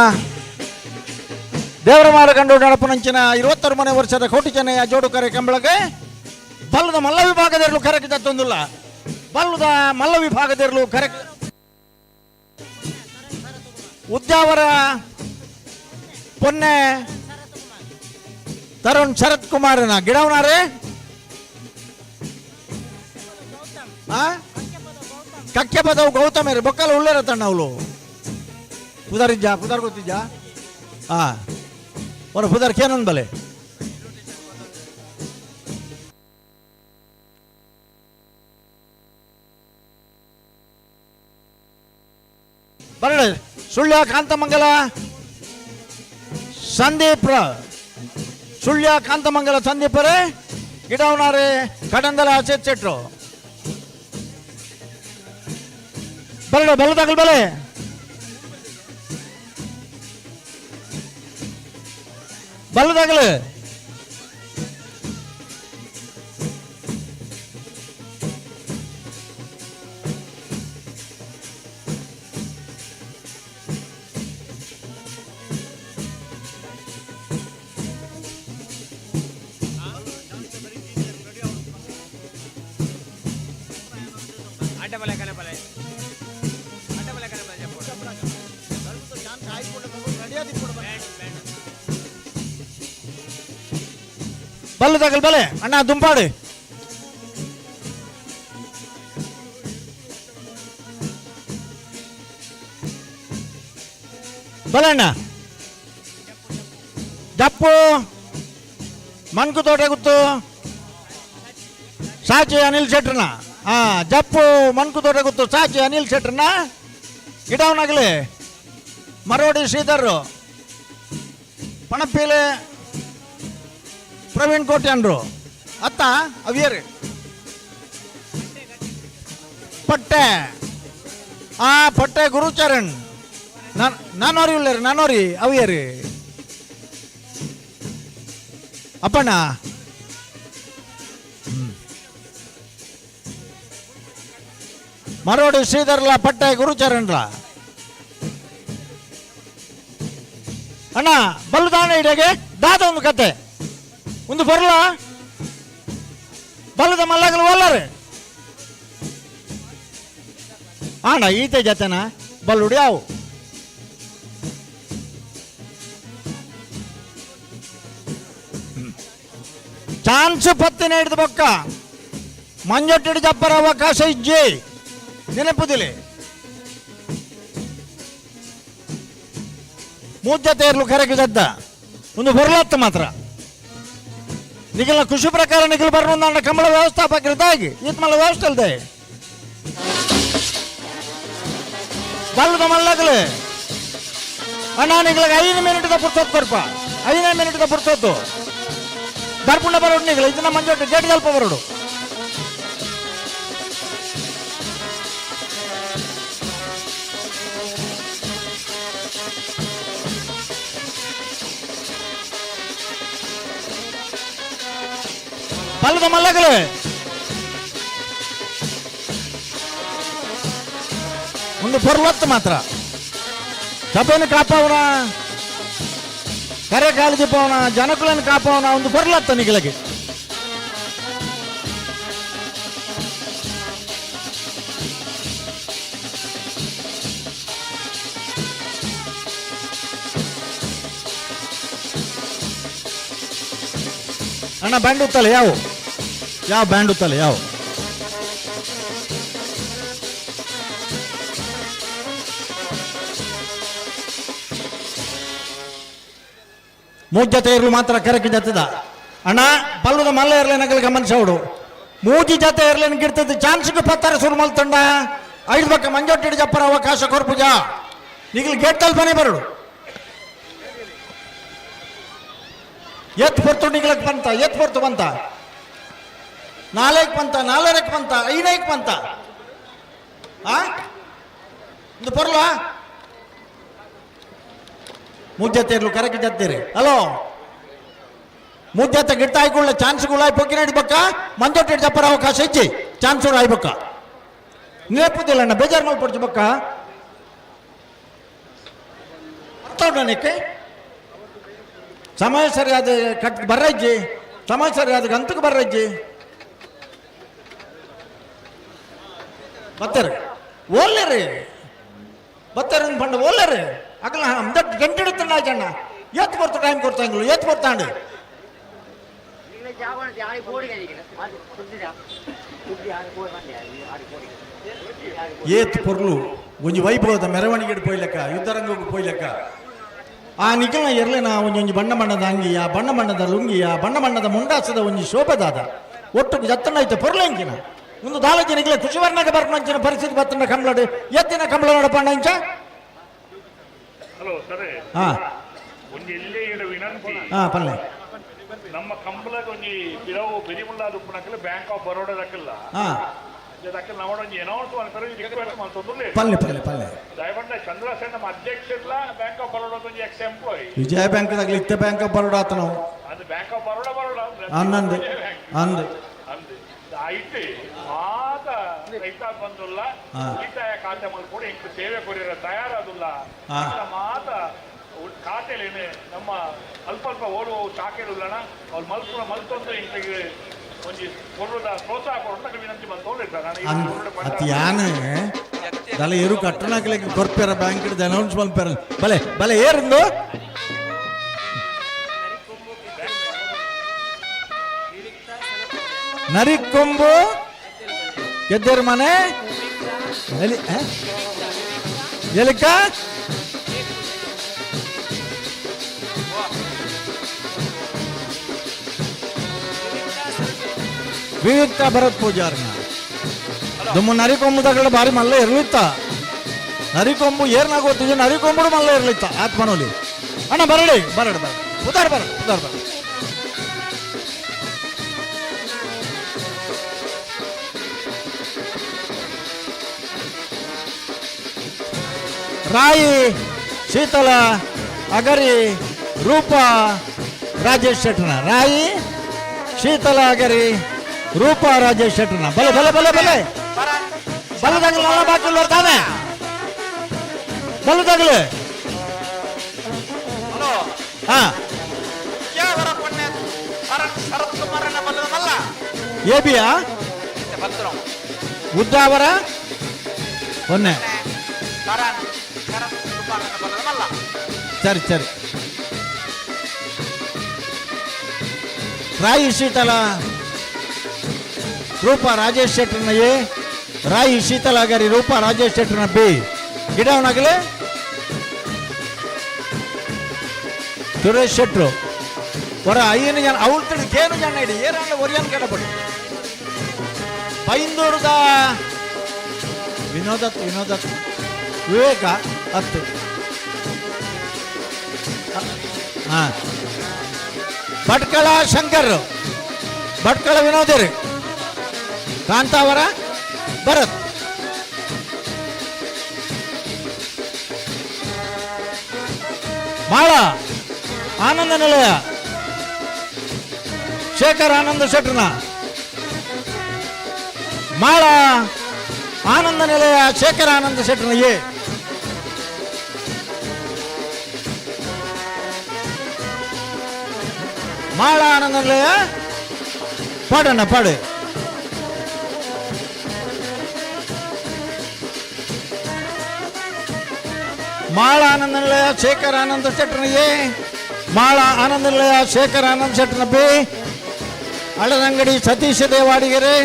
ದೇವರ ಮಾಲಗಂಡು ನಡಪನಂಚಿನ 22 ಮನೆ ವರ್ಷದ ಕೋಟಿ ಚೆನ್ನೈ ಜೋಡು ಕರೆ ಕಂಬಳಗೆ ಬಲ್ಲದ ಮಲ್ಲ ವಿಭಾಗದಲ್ಲೂ ಕರೆಕ್ಟ್ ತತ್ತೊಂದಿಲ್ಲ ಬಲ್ಲದ ಮಲ್ಲ ವಿಭಾಗದಲ್ಲೂ ಕರೆಕ್ಟ್ ಉದ್ಯಾವರ ಪೊನ್ನೆ ತರುಣ್ ಶರತ್ ಕುಮಾರನ ಗಿಡವನಾರೆ ಕಕ್ಕೆ ಪದವು ಗೌತಮೇರಿ ಬೊಕ್ಕಲ ಉಳ್ಳೇರ ತಣ್ಣ ಅವಳು ಪುದರ್ ಗೊತ್ತಿಜ್ಜ ಒಂದು ಪುದರ್ ಕೇನೊಂದು ಬಲೆ ಸುಳ್ಯ ಕಾಂತಮಂಗಲ ಸಂದೀಪ್ ಸುಳ್ಯ ಕಾಂತಮಂಗಲ ಸಂದೀಪರೇ ಗಿಡವನಾರೆ ಕಡಂದಲ ಅಚೇತ್ ಚೆಟ್ರು ಬರಡು ಬಲ್ಲದಾಗಲ್ ಬಲೆ ಬಲ್ಲದಾಗಲು బల్లు తగలు బలే అన్న దుంపాడు బలే అన్న జప్పు మన్కు తోట గుర్తు సాచి అనిల్ శెట్రన జప్పు మన్కు తోట గుర్తు సాచి అనిల్ శెట్రన ಗಿಡವ್ ನಗಲಿ ಮರೋಡಿ ಶ್ರೀಧರ್ ಪಣಪ್ಪೀಲೆ ಪ್ರವೀಣ್ ಕೋಟಿ ಅಂದ್ರು ಅತ್ತ ಅವಿಯರ್ ಪಟ್ಟೆ ಪಟ್ಟೆ ಗುರುಚರಣ್ ನಾನೋರಿ ಉಳ್ಳೇರಿ ನಾನೋರಿ ಅವಿಯರ್ ಅಪ್ಪಣ್ಣ ಮರೋಡಿ ಶ್ರೀಧರ್ಲ ಪಟ್ಟೆ ಗುರುಚರಣ್ರ ಅಣ್ಣ ಬಲ್ಲುದಾನ ಇಡೆಗೆ ದಾದ ಒಂದು ಕತೆ ಒಂದು ಬರಲ ಬಲ್ಲದ ಮಲ್ಲಗಲು ಒಲ್ಲರೆ ಅಣ್ಣ ಈತೆ ಜತೆನ ಬಲ್ಲುಡಿ ಅವು ಚಾನ್ಸ್ ಪತ್ತಿನ ಹಿಡಿದ ಬೊಕ್ಕ ಮಂಜೊಟ್ಟಿಡಿ ಜಪ್ಪರ ಅವಕಾಶ ಇಜ್ಜಿ ನೆನಪುದಿಲ್ಲ ಮೂಜ್ಜತೆಯರ್ಲು ಕರೆಗೆ ಜದ್ದ ಒಂದು ಬರಲತ್ತ ಮಾತ್ರ ನಿಖಿಲ ಖುಷಿ ಪ್ರಕಾರ ನಿಖಿಲ್ ಬರೋಣ ಕಂಬಳ ವ್ಯವಸ್ಥಾಪಕರಿದ್ದಾಗಿ ಈತ ಮಲ್ಲ ವ್ಯವಸ್ಥೆ ಅಲ್ದೆ ಬಲ್ಲದ ಮಲ್ಲಗಲು ಅಣ್ಣ ನಿಖಿಲಾಗ 5 ಮಿನಿಟ್ದ ಪುರ್ಸೊತ್ತು ಕೊರ್ಪ 5 ಮಿನಿಟ್ದ ಪುರ್ಸೊತ್ತು ಬರ್ಪುಂಡ ಬರೋಡು ನಿಖಿಲ ಇದನ್ನ ಮಂಜೊಟ್ಟು ಗೇಟ್ ಸ್ವಲ್ಪ ಬರೋಡು ಬಲ್ಲದ ಮಲ್ಲಗಲು ಒಂದು ಪೊರ್ವತ್ತು ಮಾತ್ರ ಸಭೆಯನ್ನು ಕಾಪವನ ಕರೆ ಕಾಳಜಿ ಪವನ ಜನಕುలను ಕಾಪವನ ಒಂದು ಪೊರ್ಲತ್ತ ನಿಖಿಲಗೆ ಅಣ್ಣ ಬ್ಯಾಂಡ್ ಉತ್ತಲೆ ಯಾವ ಬ್ಯಾಂಡ್ ಉತ್ತಲೆ ಯಾವ ಮೂಜ್ ಜೊತೆ ಮಾತ್ರ ಕರೆಕ್ಟ್ ಜತ್ತದ ಅಣ್ಣ ಬಲ್ಲದ ಮಲ್ಲ ಇರ್ಲಿ ನಗಲ್ ಗಮನಿಸೋಡು ಮೂಜಿ ಜೊತೆ ಇರ್ಲಿ ಗಿರ್ತದ ಚಾನ್ಸ್ಗೆ ಪತ್ತರ ಶುರು ಮಲ್ತಂಡ 5 ಬಕ್ಕ ಮಂಜೊಟ್ಟಿಡಿ ಜಪ್ಪರ ಅವಕಾಶ ಕೊರ್ಪುಜ ನಿಗಲ್ ಗೇಟ್ ತಲ್ಪನೆ ಬರಡು ಎತ್ ಹೊರ್ತು ನಿಗ್ಲಕ್ ಬಂತ ಎತ್ ಹೊರ್ತು ಬಂತ 4ಕ್ಕೆ ಬಂತ 4ಕ್ಕೆ ಬಂತ 5ಕ್ಕೆ ಬಂತ ಇದು ಬರಲ ಮುಜ್ಜತೆರ್ಲು ಕರೆಕ್ಟ್ ಜತ್ತೀರಿ ಹಲೋ ಮುಜ್ಜತೆ ಗಿಟ್ಟ ಆಯ್ಕೊಳ್ಳ ಚಾನ್ಸ್ಗಳು ಆಯ್ಪೋಕಿ ನಡಿ ಬಕ್ಕ ಮಂಜೊಟ್ಟಿಡ್ ಜಪ್ಪರ ಅವಕಾಶ ಇಚ್ಚಿ ಚಾನ್ಸ್ ಆಯ್ಬಕ್ಕ ನೆನಪುದಿಲ್ಲ ಅಣ್ಣ ಬೇಜಾರು ಮಾಡ್ಕೊಡ್ತು ಬಕ್ಕ ಅರ್ಥಕ್ಕೆ ಸಮಯ ಸರಿಯಾದ ಕಟ್ ಬರ್ರಜ್ಜಿ ಸಮಯ ಸರಿಯಾದ ಗಂತಕ್ಕೆ ಬರ್ರಜ್ಜಿ ಬತ್ತರಿ ಓಲ್ಲೇರಿ ಬತ್ತರಿ ಪಂಡ ಓಲ್ಲೇರಿ ಅಗಲ ದಟ್ ಗಂಟೆ ಇಡುತ್ತಣ್ಣ ಜಣ್ಣ ಎತ್ತು ಬರ್ತು ಟೈಮ್ ಕೊಡ್ತಾಂಗ್ಳು ಎತ್ತು ಬರ್ತಾಂಡು ಏತ್ ಪೊರ್ಲು ಒಂಜಿ ವೈಭವದ ಮೆರವಣಿಗೆ ಪೋಯ್ಲೆಕ್ಕ ಯುದ್ಧರಂಗಕ್ಕೆ ಪೋಯ್ಲೆಕ್ಕ ಆ ನಿಖಿಲ್ನ ಇರಲಿನ ಒಂಜಿ ಬಣ್ಣ ಬಣ್ಣದ ಅಂಗಿಯ ಬಣ್ಣ ಬಣ್ಣದ ಲುಂಗಿಯ ಬಣ್ಣ ಬಣ್ಣದ ಮುಂಡಾಸದ ಒಂಜಿ ಶೋಭೆದಾದ ಒಟ್ಟು ಜತ್ತನ ಐತೆ ಪೊರ್ಲೆಂಚಿನ ಒಂದು ದಾಲಜಿ ನಿಖಿಲ ಖುಷಿ ವರ್ಣಕ್ಕೆ ಬರ್ಪಂಚಿನ ಪರಿಸ್ಥಿತಿ ಬತ್ತಂಡ ಕಂಬಳಡು ಎತ್ತಿನ ಕಂಬಳ ನೋಡಪ್ಪ ಇಂಚ ಹಲೋ ಸರ್ ಹಾಂ ಒಂದು ಎಲ್ಲೇ ಇಡ ವಿನಂತಿ ಹಾಂ ಪಲ್ಲೆ ನಮ್ಮ ಕಂಬಳದ ಒಂದು ಬಿರವು ಬೆರಿಮುಳ್ಳಾದ ಉಪ್ಪನಕ್ಕಲ್ಲ ಬ್ಯಾಂಕ್ ಆಫ್ ಬರೋಡದಕ್ಕಲ್ಲ ಹಾಂ ಅದಕ್ಕೆ ನಾವೊಂದು ಅನೌನ್ಸ್ ಮಾಡ್ತಾರೆ ರಿಕ್ವೆಸ್ಟ್ ಮಾಡ್ತಂದ್ರೆ ಪಲ್ಲೆ ಪಲ್ಲೆ ಪಲ್ಲೆ ದಯವಂತ ಚಂದ್ರಸೇನ ನಮ್ಮ ಅಧ್ಯಕ್ಷರಲ್ಲ ಬ್ಯಾಂಕ್ ಆಫ್ ಬರೋಡ ಒಂದು ಎಕ್ಸ್ ಎಂಪ್ಲಾಯ್ ವಿಜಯ ಬ್ಯಾಂಕ್ದಾಗ ಇತ್ತೆ ಬ್ಯಾಂಕ್ ಆಫ್ ಬರೋಡ ಆತ ನಾವು ಅದು ಬ್ಯಾಂಕ್ ಆಫ್ ಬರೋಡ ಹನ್ನೊಂದು ಅಂದು ಐತೆ ಮಾತ ರೈತ ಬಂದುಲ್ಲ ಉಳಿತಾಯ ಖಾತೆ ಮಾಡ್ಕೊಂಡು ಇಂಕ ಸೇವೆ ಕೊರಿಯರ ತಯಾರಾದುಲ್ಲ ಮಾತ ಖಾತೆಲೇನೆ ನಮ್ಮ ಅಲ್ಪ ಅಲ್ಪ ಓಡುವ ಶಾಖೆಡುಲ್ಲಣ ಅವ್ರು ಮಲ್ತೊಂದು ಇಂಟಿಗೆ ಒಂದು ಕೊಡೋದ ಪ್ರೋತ್ಸಾಹ ಕೊಡೋಣ ವಿನಂತಿ ಬಂದು ಅತಿ ಯಾನು ದಲ ಏರು ಕಟ್ಟಣಕ್ಕೆ ಕೊರ್ಪೇರ ಬ್ಯಾಂಕ್ ಹಿಡಿದು ಅನೌನ್ಸ್ ಮಲ್ಪೇರ ಬಲೆ ಬಲೆ ಏರಿಂದು ನರಿಕೊಂಬು ಗೆದ್ದರ ಮನೆ ಎಲಿಕ ವಿವಿಕ್ತ ಭರತ್ ಪೂಜಾರ್ನ ದುಮ್ಮ ನರಿಕೊಂಬುದಾಗಲ ಬಾರಿ ಮಲ್ಲ ಇರ್ಲಿತ್ತ ನರಿಕೊಂಬು ಏರ್ನಾಗೋತಿದ್ದೆ ನರಿಕೊಂಬುಡು ಮಲ್ಲ ಇರ್ಲಿತ್ತ ಆತ್ಮನೋಲಿ ಅಣ್ಣ ಬರಡಿ ಬರಡಿ ಬರ ಉದಾರ ಬರ ಉದಾರ ಬರ ರಾಯಿ ಶೀತಲ ಅಗರಿ ರೂಪ ರಾಜೇಶ್ ಶೆಟ್ಟನ ರಾಯಿ ಶೀತಲ ಅಗರಿ ರೂಪ ರಾಜೇಶ್ ಶೆಟ್ಟನ ಬಲೆ ಬಲೆ ಬಲೆ ಬಲೆ ಬಲದಾಗಲು ನನ್ನ ಬಾಕಿಲ್ ಬರ್ತಾನೆ ಬಲದಾಗಲು ಹಾ ಏಬಿಯಾ ಉದ್ದಾವರ ಒನ್ನೆ ಸರಿ ಸರಿ ರಾಯಿ ಶೀತಲ ರೂಪ ರಾಜೇಶ್ ಶೆಟ್ಟರ್ನ ಎ ರಾಯಿ ಶೀತಲ ಗರಿ ರೂಪ ರಾಜೇಶ್ ಶೆಟ್ಟರ್ನ ಬಿ ಗಿಡವನಾಗಲೇ ಸುರೇಶ್ ಶೆಟ್ರು ಹೊರ 5 ಜನ ಅವಳು ತಿಳಿ ಕೇನು ಜನ ಇಡಿ ಏರನ್ನ ಒರಿಯನ್ ಕೆಡಪಡಿ ಬೈಂದೂರದ ವಿನೋದತ್ ವಿವೇಕ 10 ಹಾಂ ಭಟ್ಕಳ ಶಂಕರ್ ಭಟ್ಕಳ ವಿನೋದರಿ ಕಾಂತಾವರ ಭರತ್ ಮಾಳ ಆನಂದ ನಿಲಯ ಶೇಖರ್ ಆನಂದ ಶೆಟ್ರನ ಮಾಳ ಆನಂದ ನಿಲಯ ಶೇಖರ್ ಆನಂದ ಶೆಟ್ರನ ಎ ಮಾಳ ಆನಂದ ನಿಲಯ ಪಾಡಣ್ಣ ಪಾಡು ಮಾಳ ಆನಂದ ನಿಲಯ ಶೇಖರ್ ಆನಂದ ಶೆಟ್ಟರ್ನ ಎ ಮಾಳ ಆನಂದ ನಿಲಯ ಶೇಖರ್ ಆನಂದ ಶೆಟ್ಟರ್ನ ಬಿ ಹಳದಂಗಡಿ ಸತೀಶ ದೇವಾಡಿಗೆರೆ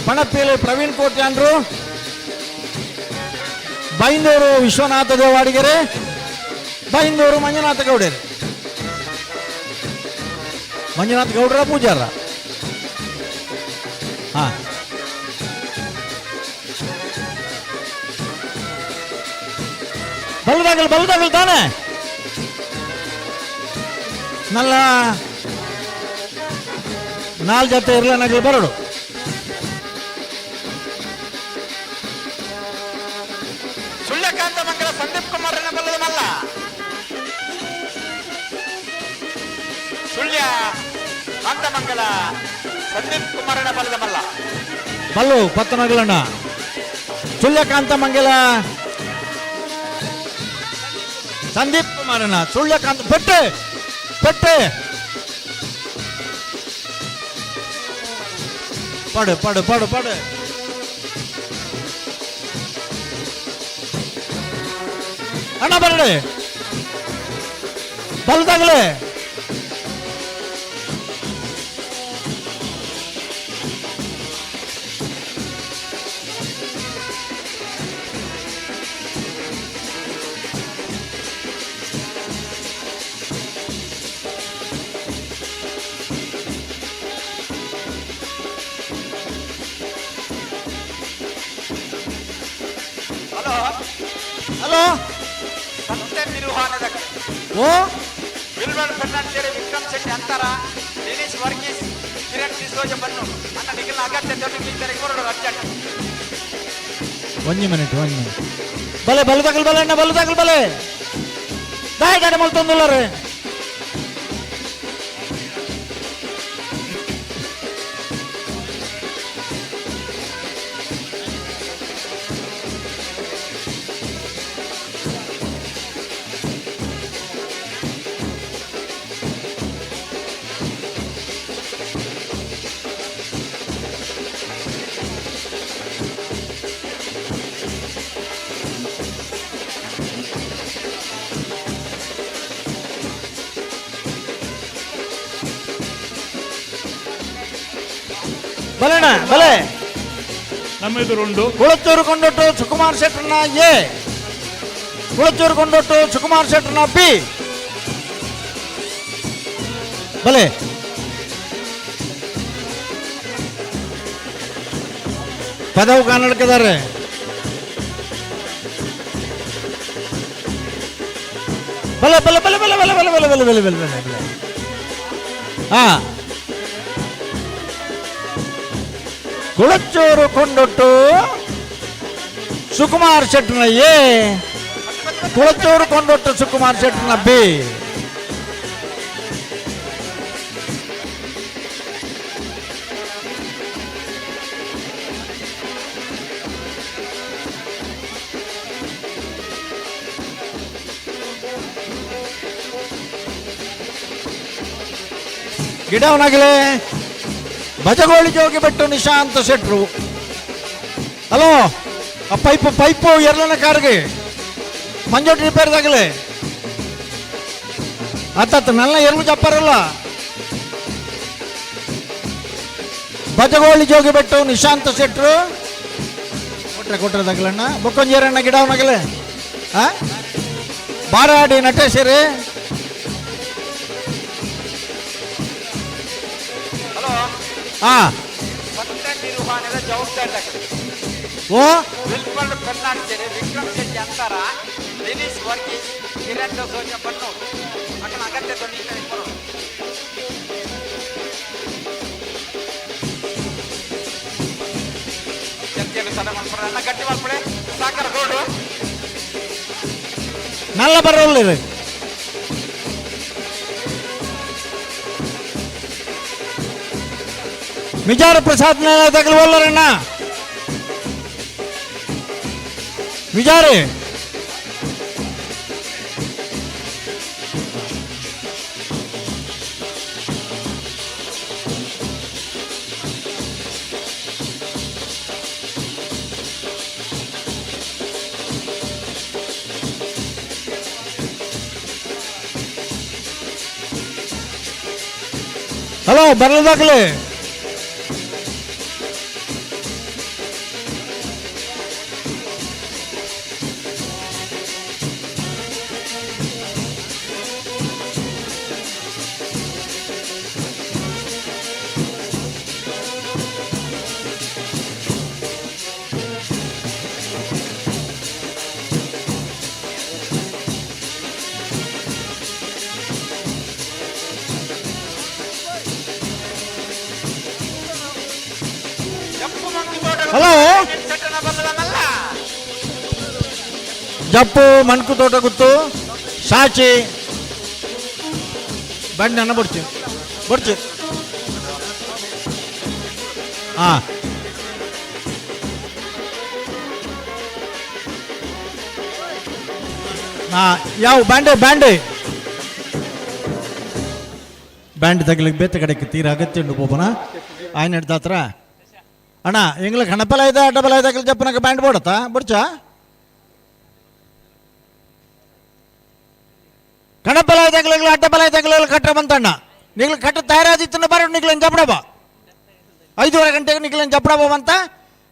ಪಣಪೇಲಿ ಪ್ರವೀಣ್ ಕೋಟ್ಯಾನ್ರು ಬೈಂದೂರು ವಿಶ್ವನಾಥ ದೇವಾಡಿಗೆರೆ ಬೈಂದೂರು ಮಂಜುನಾಥ ಗೌಡರು ಮಂಜುನಾಥ ಗೌಡರ ಪೂಜಾರ ಹಾ ಬಲದಾಗಲು ತಾನೆ ನಲ್ಲ 4 ಜೊತೆ ಇರ್ಲನಾಗಲಿ ಬರಡು ಸುಳ್ಯಕಾಂತ ಮಂಗಲ ಸಂದೀಪ್ ಕುಮಾರನ ಬಲ್ಲದ ಮಲ್ಲ ಸುಳ್ಯ ಕಾಂತಮಂಗಲ ಸಂದೀಪ್ ಕುಮಾರನ ಬಲ್ಲದ ಮಲ್ಲ ಬಲ್ಲು ಪತ್ತನಗಳಣ್ಣ ಸುಳ್ಯಕಾಂತ ಮಂಗಲ ಸಂದೀಪ್ ಕುಮಾರನ ಸುಳ್ಯಕಾಂತ ಪೆಟ್ಟೆ ಪೆಟ್ಟೆ ಪಾಡು ಪಾಡು ಪಾಡು ಪಾಡು ಅಣ್ಣ ಬರಡೆ ಬಲ್ದಾಗಲೇ ಹಲೋ ಸಂತೆ ನಿರ್ವಹಣೆದ ಓ ವಿಲ್ಬರ್ ಫರ್ನಾಂಡಿಸ್ ವಿಕ್ರಮ್ ಶೆಟ್ಟಿ ಅಂತಾರ ದಿನೇಶ್ ವರ್ಗೀಸ್ ಕಿರಣ್ ಡಿಸೋಜ ಬನ್ನು ಅನ್ನ ನಿಖಿಲ್ ಅಗತ್ಯ ತೆರಳಿದ್ದಾರೆ ಕೊರಡು ಅರ್ಜೆಂಟ್ ಒಂಜಿ ಮಿನಿಟ್ ಬಲೆ ಬಲು ತಗಲ್ ಬಲೆ ಅಣ್ಣ ಬಲು ತಗಲ್ ಬಲೆ ದಾಯ ಗಾಡಿ ಮಲ್ತೊಂದುಲ್ಲರೆ ಬಲೆಣ್ಣ ಬಲೆ ನಮ್ಮ ಎದುರುಂಡು ಕುಳತ್ತೂರು ಕೊಂಡೊಟ್ಟು ಸುಕುಮಾರ್ ಶೆಟ್ಟರ್ನ ಎ, ಕುಳತ್ತೂರು ಕೊಂಡೊಟ್ಟು ಸುಕುಮಾರ್ ಶೆಟ್ಟರ್ನ ಬಿ. ಬಲೆ ಪದವು ಕನ್ನಡಕ್ಕಿದ್ದಾರೆ. ಬಲೆ ಬಲೆ ಬಲೆ ಬಲೆ ಬಲೆ ಬಲೆ ಬಲೆ ಬಲೆ ಬಲೆ ಬಲೆ ಬಲೆ ಬಲೆ ಹಾ ಕುಳಚೂರು ಕೊಂಡೊಟ್ಟು ಸುಕುಮಾರ್ ಶೆಟ್ಟರ್ನ ಎ, ಕುಳಚೂರು ಕೊಂಡೊಟ್ಟು ಸುಕುಮಾರ್ ಶೆಟ್ಟರ್ನ ಬಿ. ಗಿಡವನಾಗಲೇ ಭಜಗೋಳಿ ಜೋಗಿ ಬಿಟ್ಟು ನಿಶಾಂತ ಶೆಟ್ರು. ಹಲೋ ಆ ಪೈಪು ಎರಡನೇ ಕಾರ್ಗೆ ಮಂಜೋಟಿ ರಿಪೇರ್ದಾಗಲೇ ಅತ್ತ ನನ್ನ ಎರಡು ಜಪ್ಪಾರಲ್ಲ. ಭಜಗೋಳಿ ಜೋಗಿ ಬಿಟ್ಟು ನಿಶಾಂತ ಶೆಟ್ರು ಕೊಟ್ರದಾಗಲಣ್ಣ ಬೊಕ್ಕೊಂಜೇರಣ್ಣ ಗಿಡವನಾಗಲೇ ಬಾರಾಡಿ ನಟೇಶರೇ. ಹಾ ಸಂತೆ ನಿರ್ವಹಣೆದ ಜವಾಬ್ದಾರಿ ಓ ವಿಲ್ಬರ್ ಫರ್ನಾಂಡಿಸ್ ವಿಕ್ರಮ್ ಶೆಟ್ಟಿ ಅಂತಾರ ದಿನೇಶ್ ವರ್ಗೀಸ್ ಕಿರಣ್ ಡಿಸೋಜ ಬನ್ನು ಅನ್ನ ಅಗತ್ಯ ತೆರಳಿದ್ದಾರೆ ಕೊರಡು ಚರ್ಚೆಯನ್ನು ಸಡ ಮಾಡ್ತಾರೆ ಅನ್ನ ಗಟ್ಟಿ ಮಾಡ್ಕೊಳ್ಳಿ ಸಾಕಾರ ಗೋಡು ನಲ್ಲ ಬರೋಲ್ಲ ಮಿಜಾರ ಪ್ರಸಾದ್ ತಗಲವಲ್ಲರಣ್ಣ ವಿಜಾರಿ ಹಲೋ ಬರ್ಲದಾಗ್ಲಿ ಹಲೋ ಜಪ್ಪು ಮಣ್ಕು ತೋಟ ಗುತ್ತು ಸಾಚಿ ಬಂಡಿ ಅನ್ನ ಬಡ್ಚಿ ಹಾ ಯಾವ ಬ್ಯಾಂಡೆ ಬ್ಯಾಂಡ್ ತಗಲಿಕ್ಕೆ ಬೇತೆ ಕಡೆಗೆ ತೀರ ಅಗತ್ಯ ಉಂಟು ಪೋಪನ ಆಯ್ನ ಹಿಡ್ದಾತ್ರ ಅಣ್ಣ ಎಂಗ್ಲಿಗೆ ಹಣಪಲ ಇದೆ ಅಡ್ಡಬಲ ಇದೆ ಜಪ್ಪನಾಗ ಬ್ಯಾಂಡ್ ಬೋಡತ್ತಾ ಬಡ್ಚಾ ಕಣಪಲ ಇದಾಗಲಿ ಅಡ್ಡಬಲ ಇದಾಗಲಿ ಕಟ್ಟ ಬಂತಣ್ಣ ನಿಗ್ಲು ಕಟ್ಟ ತಯಾರಾದಿತ್ತನ್ನ ಬರ ನಿಗ್ಲನ್ ಜಪಡಬ 5:30 ಗಂಟೆಗೆ ನಿಗ್ಲನ್ ಜಪಡಬ ಅಂತ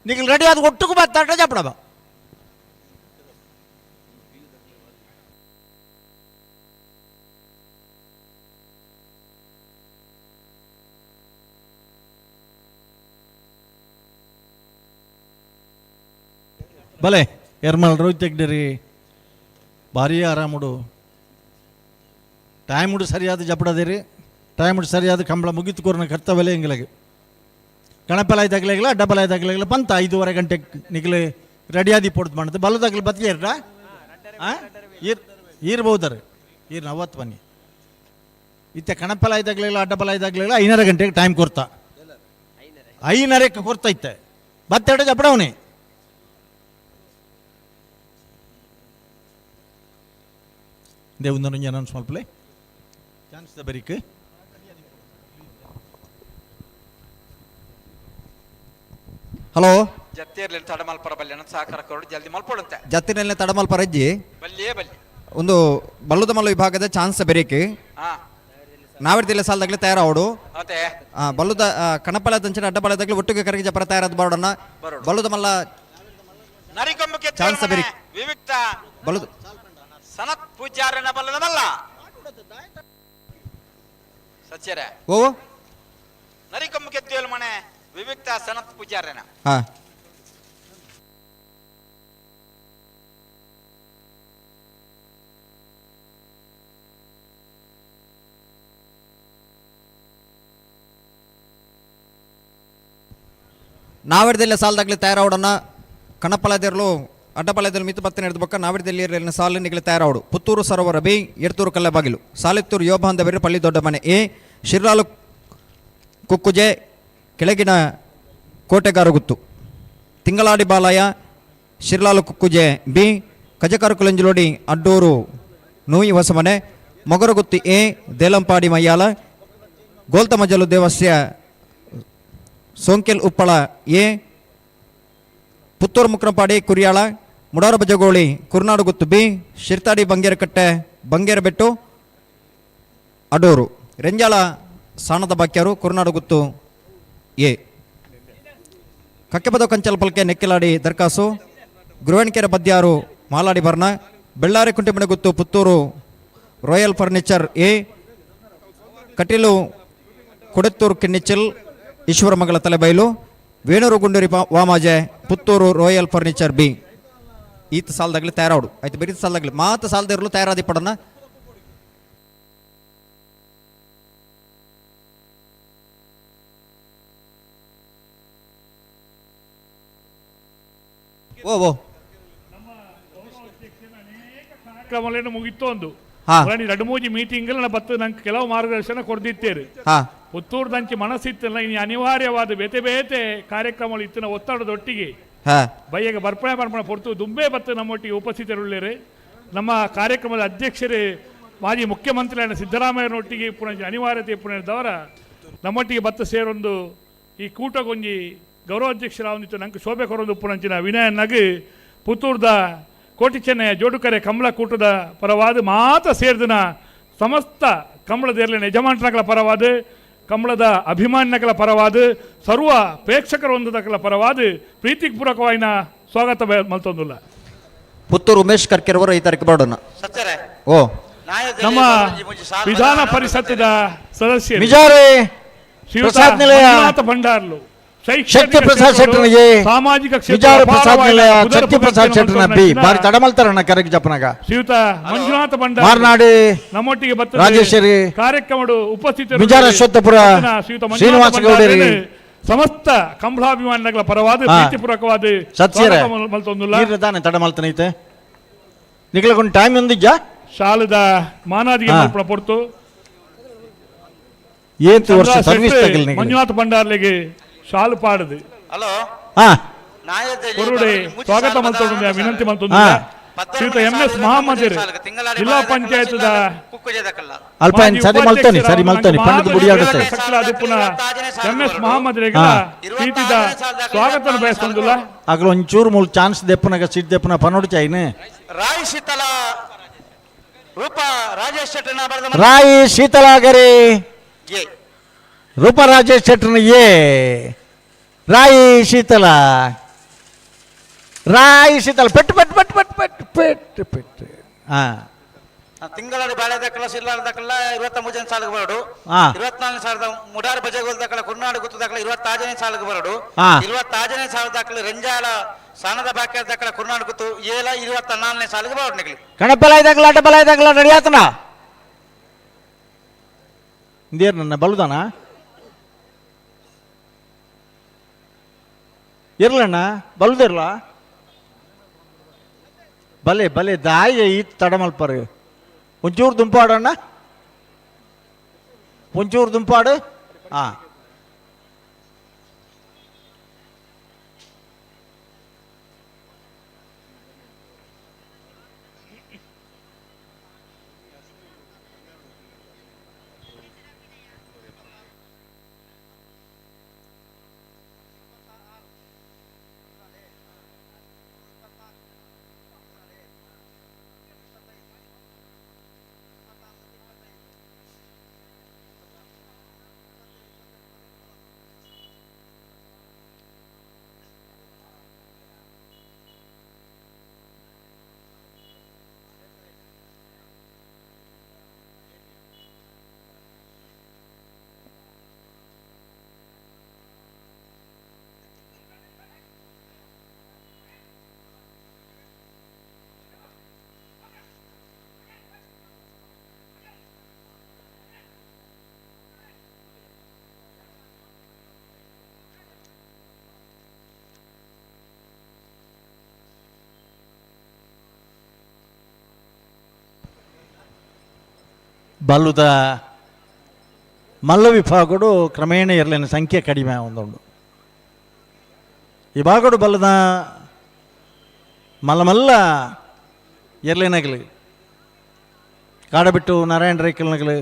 ನಿಗ್ಲು ರೆಡಿ ಆದ ಒಟ್ಟಿಗೂ ಬತ್ತಾಟ ಜಪಡಬ ಭಲೆ ಎರ್ಮಲ್ ರೋಹಿತ್ ತೆಗ್ದಿರಿ ಭಾರಿ ಆರಾಮುಡು ಟೈಮುಡು ಸರಿಯಾದ ಜಪಡದೇರಿ ಟೈಮುಡು ಸರಿಯಾದ ಕಂಬಳ ಮುಗಿತು ಕೋರ್ನ ಕರ್ತವಲೆ ಹಿಂಗಲಾಗೆ ಕಣಪಲಾಯ್ದಾಗಲಾಗಿಲ್ಲ ಅಡ್ಡಪಲಾಯ್ದಾಗಲಾಗಿಲ್ಲ ಬಂತ 5:30 ಗಂಟೆಗೆ ನಿಗಲೆ ರೆಡಿಯಾದಿ ಪೊಡ್ದು ಮಾಡ್ದೆ ಬಲ್ಲದಾಗಲಿ ಬತ್ತಿಯರ್ರ ಇರ್ಬೋದಾರೆ ಇರ್ ಅವತ್ತು ಬನ್ನಿ ಇತ್ತೆ ಕಣಪಲಾಯ್ದಾಗಲಿಲ್ಲ ಅಡ್ಡಪಲಾಯ್ದಾಗಲಿಲ್ಲ 5:30 ಗಂಟೆಗೆ ಟೈಮ್ ಕೊಡ್ತಾ 5:30ಕ್ಕೆ ಕೊಡ್ತಾ ಇತ್ತೆ ಬತ್ತೆರಡು ಜಪಡವನೇ ದೇವಂದನು ಜನ ಸ್ವಲ್ಪಲೇ ಚಾನ್ಸ್ ದ ಬರೀಕ್ ಹಲೋ ಜತ್ತಿರ್ಲಿ ತಡಮಲ್ಪರ ಬಲ್ಲೆ ಅನ್ನೋದು ಸಹಕಾರ ಕೊಡು ಜಲ್ದಿ ಮಲ್ಪೊಡಂತೆ ಜತ್ತಿನಲ್ಲಿ ತಡಮಲ್ಪರ ಅಜ್ಜಿ ಬಲ್ಲಿಯೇ ಬಲ್ಲಿ ಒಂದು ಬಲ್ಲುದ ಮಲ್ಲ ವಿಭಾಗದ ಚಾನ್ಸ್ ಬೆರೇಕೆ ಹಾ ನಾವಿರ್ದಿಲ್ಲ ಸಾಲದಾಗಲೇ ತಯಾರಾವಡು ಮತ್ತೆ ಬಲ್ಲುದ ಕಣಪಲ ದಂಚಿನ ಅಡ್ಡಬಲದಾಗಲಿ ಒಟ್ಟಿಗೆ ಕರಗಿ ಜಪರ ತಯಾರಾದ ಬಾಡೋಣ ಬಲ್ಲುದ ಮಲ್ಲ ನರಿಕೊಂಬಕ್ಕೆ ಚಾನ್ಸ್ ಬೆರಿ ವಿವಿಕ್ತ ಬಲ್ಲುದ ಸನತ್ ಪೂಜ್ಯಾರನ ಬಲ್ಲದ ಮಲ್ಲ ಸಚ್ಯರ ಓ ನರಿಕೊಂಬಕ್ಕೆ ಎತ್ತೇಳು ಮನೆ ವಿವಿಕ್ತ ಸನತ್ ಪೂಜ್ಯಾರನ ಹಾ ನಾವಿಡ್ದಿಲ್ಲ ಸಾಲದಾಗಲಿ ತಯಾರಾವಡನ್ನ ಕಣಪಲದಿರಲು ಅಡ್ಡಪಲದಲ್ಲಿ ಮಿತ್ತು ಬತ್ತನೆ ಹಿಡಿದು ಬಕ್ಕ ನಾವಿಡ್ದಲ್ಲಿ ಸಾಲು ನಿಗಲಿ ತಯಾರಾವಡು ಪುತ್ತೂರು ಸರೋವರ ಬಿ ಎಡ್ತೂರು ಕಲ್ಲ ಬಾಗಿಲು ಸಾಲಿತ್ತೂರು ಯೋಬಾಂಧ ಬೇರೆ ಪಳ್ಳಿ ದೊಡ್ಡ ಮನೆ ಎ ಶಿರ್ಲಾಲು ಕುಕ್ಕುಜೆ ಕೆಳಗಿನ ಕೋಟೆಗಾರಗುತ್ತು ತಿಂಗಳಾಡಿ ಬಾಲಯ ಶಿರ್ಲಾಲು ಕುಕ್ಕುಜೆ ಬಿ ಕಜಕರುಕುಲಂಜಲೋಡಿ ಅಡ್ಡೂರು ನೂಯಿ ಹೊಸಮನೆ ಮೊಗರಗುತ್ತಿ ಎ ದೇಲಂಪಾಡಿ ಮಯ್ಯಾಲ ಗೋಲ್ತಮಜಲು ದೇವಸ್ಯ ಸೋಂಕೆಲ್ ಉಪ್ಪಳ ಎ ಪುತ್ತೂರು ಮುಕ್ರಂಪಾಡಿ ಕುರಿಯಾಳ ಮುಡಾರ ಬಜಗೋಳಿ ಕುರ್ನಾಡು ಗುತ್ತು ಬಿ ಶಿರ್ತಾಡಿ ಬಂಗೇರಕಟ್ಟೆ ಬಂಗೇರಬೆಟ್ಟು ಅಡೂರು ರೆಂಜಾಳ ಸಾಣದ ಬಾಕ್ಯರು ಕುರ್ನಾಡು ಗುತ್ತು ಎ ಕಕ್ಕೆಪದ ಕಂಚಲ್ ಪಲ್ಕೆ ನೆಕ್ಕೆಲಾಡಿ ದರ್ಕಾಸು ಗುರುವಣಿಕೆರೆ ಬದ್ಯಾರು ಮಾಲಾಡಿ ಬರ್ನ ಬೆಳ್ಳಾರಿ ಕುಂಟಿಮಣೆ ಗುತ್ತು Puttur royal furniture A Kateelu Kodettur Kinnichal Eshwaramangala Talebailu Venur ಗುಂಡೂರಿ Vamaje Puttur royal furniture B ಈತ ಸಾಲದಾಗಲಿ ತಯಾರಾಡು ಆಯ್ತು ಬೇರೆ ಸಾಲದಾಗಲಿ ಮಾತು ಸಾಲದಿರಲು ತಯಾರಾದಿ ಪಡೋಣ ಓ ಓ ಕಾರ್ಯಕ್ರಮ ಮುಗಿತ್ತು ಒಂದು ಹಾ 2-3 ಮೀಟಿಂಗ್ ಬತ್ತು ನಂಗೆ ಕೆಲವು ಮಾರ್ಗದರ್ಶನ ಕೊಡ್ದಿತ್ತೇರು ಹಾ ಪುತ್ತೂರು ದಂಚಿ ಮನಸ್ಸಿತ್ತಲ್ಲ ಇನ್ನು ಅನಿವಾರ್ಯವಾದ ಬೇತೆ ಬೇತೆ ಕಾರ್ಯಕ್ರಮಗಳು ಇತ್ತಿನ ಒತ್ತಡದೊಟ್ಟಿಗೆ ಹಾ ಬಯ್ಯಗೆ ಬರ್ಪಣೆ ಪೊರ್ತು ದುಂಬೆ ಬತ್ತು ನಮ್ಮೊಟ್ಟಿಗೆ ಉಪಸ್ಥಿತರುಳ್ಳೇರು ನಮ್ಮ ಕಾರ್ಯಕ್ರಮದ ಅಧ್ಯಕ್ಷರೇ ಮಾಜಿ ಮುಖ್ಯಮಂತ್ರಿಯಾದ ಸಿದ್ದರಾಮಯ್ಯನೊಟ್ಟಿಗೆ ಪುನಃ ಅನಿವಾರ್ಯತೆ ಪುನರ್ದವರ ನಮ್ಮೊಟ್ಟಿಗೆ ಬತ್ತು ಸೇರೊಂದು ಈ ಕೂಟಗೊಂಜಿ ಗೌರವಾಧ್ಯಕ್ಷರಾವಂದಿತ್ತು ನಂಗೆ ಶೋಭೆ ಕೊರೊಂದು ಉಪ್ಪುನಂಚಿನ ವಿನಯನಾಗಿ ಪುತ್ತೂರ್ದ ಕೋಟಿ ಚೆನ್ನಯ ಜೋಡುಕರೆ ಕಮಲ ಕೂಟದ ಪರವಾದ ಮಾತ ಸೇರಿದಿನ ಸಮಸ್ತ ಕಂಬಳದ ಯಜಮಾನಗಳ ಪರವಾದ ಕಂಬಳದ ಅಭಿಮಾನಿಗಳ ಪರವಾದ ಸರ್ವ ಪ್ರೇಕ್ಷಕರ ಒಂದದಗಳ ಪರವಾದ ಪ್ರೀತಿಪೂರ್ವಕವಾದ ಸ್ವಾಗತ ಮಲ್ತೊಂದಿಲ್ಲ ಪುತ್ತೂರು ಉಮೇಶ್ ಕರ್ಕೆರವರು ಈ ತಾರೀಕು ಬರೋಣ ಸಚ್ಚರೆ ಓ ನಮ್ಮ ವಿಧಾನ ಪರಿಷತ್ತದ ಸದಸ್ಯರು ಮಿಜಾರೆ ಶ್ರೀಯುತ ಪ್ರಸಾದ್ ನಿಲಯ ಮಂಜುನಾಥ ಭಂಡಾರ್ಲು ಶಕ್ತಿ ಪ್ರಸಾದ್ ಶೆಟ್ಟರ್ನಿಗೆ ಸಾಮಾಜಿಕ ವಿಚಾರ ಪ್ರಸಾದ್ ನಿಲಯ ಶಕ್ತಿ ಪ್ರಸಾದ್ ಶೆಟ್ಟರ್ನ ಬಿ ಬಾರಿ ತಡಮಲ್ತಾರಣ್ಣ ಕರೆಗೆ ಜಪನಾಗ ಶ್ರೀಯುತ ಮಂಜುನಾಥ ಭಂಡಾರ್ ಮಾರ್ನಾಡಿ ನಮ್ಮೊಟ್ಟಿಗೆ ಬರ್ತದೆ ರಾಜೇಶ್ವರಿ ಕಾರ್ಯಕ್ರಮದ ಉಪಸ್ಥಿತರು ವಿಚಾರ ಅಶ್ವತ್ಥಪುರ ಶ್ರೀಯುತ ಶ್ರೀನಿವಾಸ ಗೌಡರಿ ಸಮಸ್ತ ಕಂಬಳಾಭಿಮಾನಿಗಳ ಪರವಾದ ಪ್ರೀತಿಪೂರ್ವಕವಾದ ಸತ್ಯರ ಮಲ್ತೊಂದಿಲ್ಲ ತಾನೆ ತಡಮಲ್ತನೈತೆ ನಿಗಲಗೊಂದು ಟೈಮ್ ಒಂದಿಜ್ಜ ಶಾಲದ ಮಾನಾದಿಗೆ ಮಲ್ಪಣ ಪೊರ್ತು ಏತು ವರ್ಷ ಸರ್ವಿಸ್ ತಗಲ್ ಮಂಜುನಾಥ ಭಂಡಾರ್ಲೆಗೆ ಶಾಲು ಪಾಡದು ಹಲೋ ಹಾ ಕೊರುಡೆ ಸ್ವಾಗತ ಮಲ್ತೊಂದು ವಿನಂತಿ ಮಲ್ತೊಂದು ಶ್ರೀಯುತ MS ಮಹಮ್ಮದ್ ಜಿಲ್ಲಾ ಪಂಚಾಯತ್ದ ಅಲ್ಪಾಯನ್ ಸರಿ ಮಲ್ತೋನಿ ಸರಿ ಮಲ್ತೋನಿ ಪಂಡಿತ ಬುಡಿಯಾಡುತ್ತೆ MS ಮಹಮ್ಮದ್ ಪ್ರೀತಿದ ಸ್ವಾಗತ ಬಯಸ್ತೊಂದಿಲ್ಲ ಆಗಲು ಒಂಚೂರು ಮೂಲ ಚಾನ್ಸ್ ದೆಪ್ಪನಾಗ ಸೀಟ್ ದೆಪ್ಪನ ಪನೋಡಿ ಚಾಯ್ನೆ ರಾಯ್ ಶೀತಲ ರೂಪ ರಾಜೇಶ್ ಶೆಟ್ಟರ್ನ ಬರೆದ ರಾಯಿ ಶೀತಲಾಗರಿ ಎ ರೂಪ ರಾಜೇಶ್ ಶೆಟ್ಟರ್ನ ಏ ರಾಯಿ ಶೀತಲ ರಾಯಿ ಶೀತಲ ಪೆಟ್ಟು ಪೆಟ್ಟು ಪೆಟ್ಟು ಪೆಟ್ಟು ಪೆಟ್ಟು ಪೆಟ್ಟು ಪೆಟ್ಟು ಹಾ ತಿಂಗಳ ಬಾಳೆ ದಕ್ಕಲ ಸಿರ್ಲಾರ ದಕ್ಕಲ 23 ಸಾಲಿಗೆ ಬರಡು 24 ಸಾವಿರದ ಮುಡಾರ್ ಬಜೆಗೋಲ್ ದಕ್ಕಲ ಕುರ್ನಾಡು ಗುತ್ತು ದಕ್ಕಲ 25ನೇ ಸಾಲಿಗೆ ಬರಡು 25ನೇ ಸಾಲ ದಕ್ಕಲ ರಂಜಾಲ ಸಾನದ ಬಾಕ್ಯ ದಕ್ಕಲ ಕುರ್ನಾಡು ಗುತ್ತು ಏಲ 24ನೇ ಸಾಲಿಗೆ ಬರಡು ನಿಗಲಿ ಕಣಪಲಾಯ ದಕ್ಕಲ ಅಟಪಲಾಯ ದಕ್ಕಲ ರೆಡಿ ಆತನ ಇಂದೇರ್ ನನ್ನ ಬಲುದಾನ ಇರ್ಲಣ್ಣ ಬಲುದಿರ್ಲ ಬಲೆ ಬಲೆ ದಾಯ ಈ ತಡಮಲ್ಪರ್ ಒಂಚೂರು ದುಂಪಾಡಣ್ಣ ಒಂಚೂರು ದುಂಪಾಡು ಹಾಂ ಬಲ್ಲುದ ಮಲ್ಲ ವಿಭಾಗಡು ಕ್ರಮೇಣ ಇರಲಿನ ಸಂಖ್ಯೆ ಕಡಿಮೆ ಒಂದುಂಡು ವಿಭಾಗಡು ಬಲ್ಲದ ಮಲ್ಲ ಇರಲಿನಗಲಿ ಕಾಡಬಿಟ್ಟು ನಾರಾಯಣ ರೈಕಲ್ನಗಲು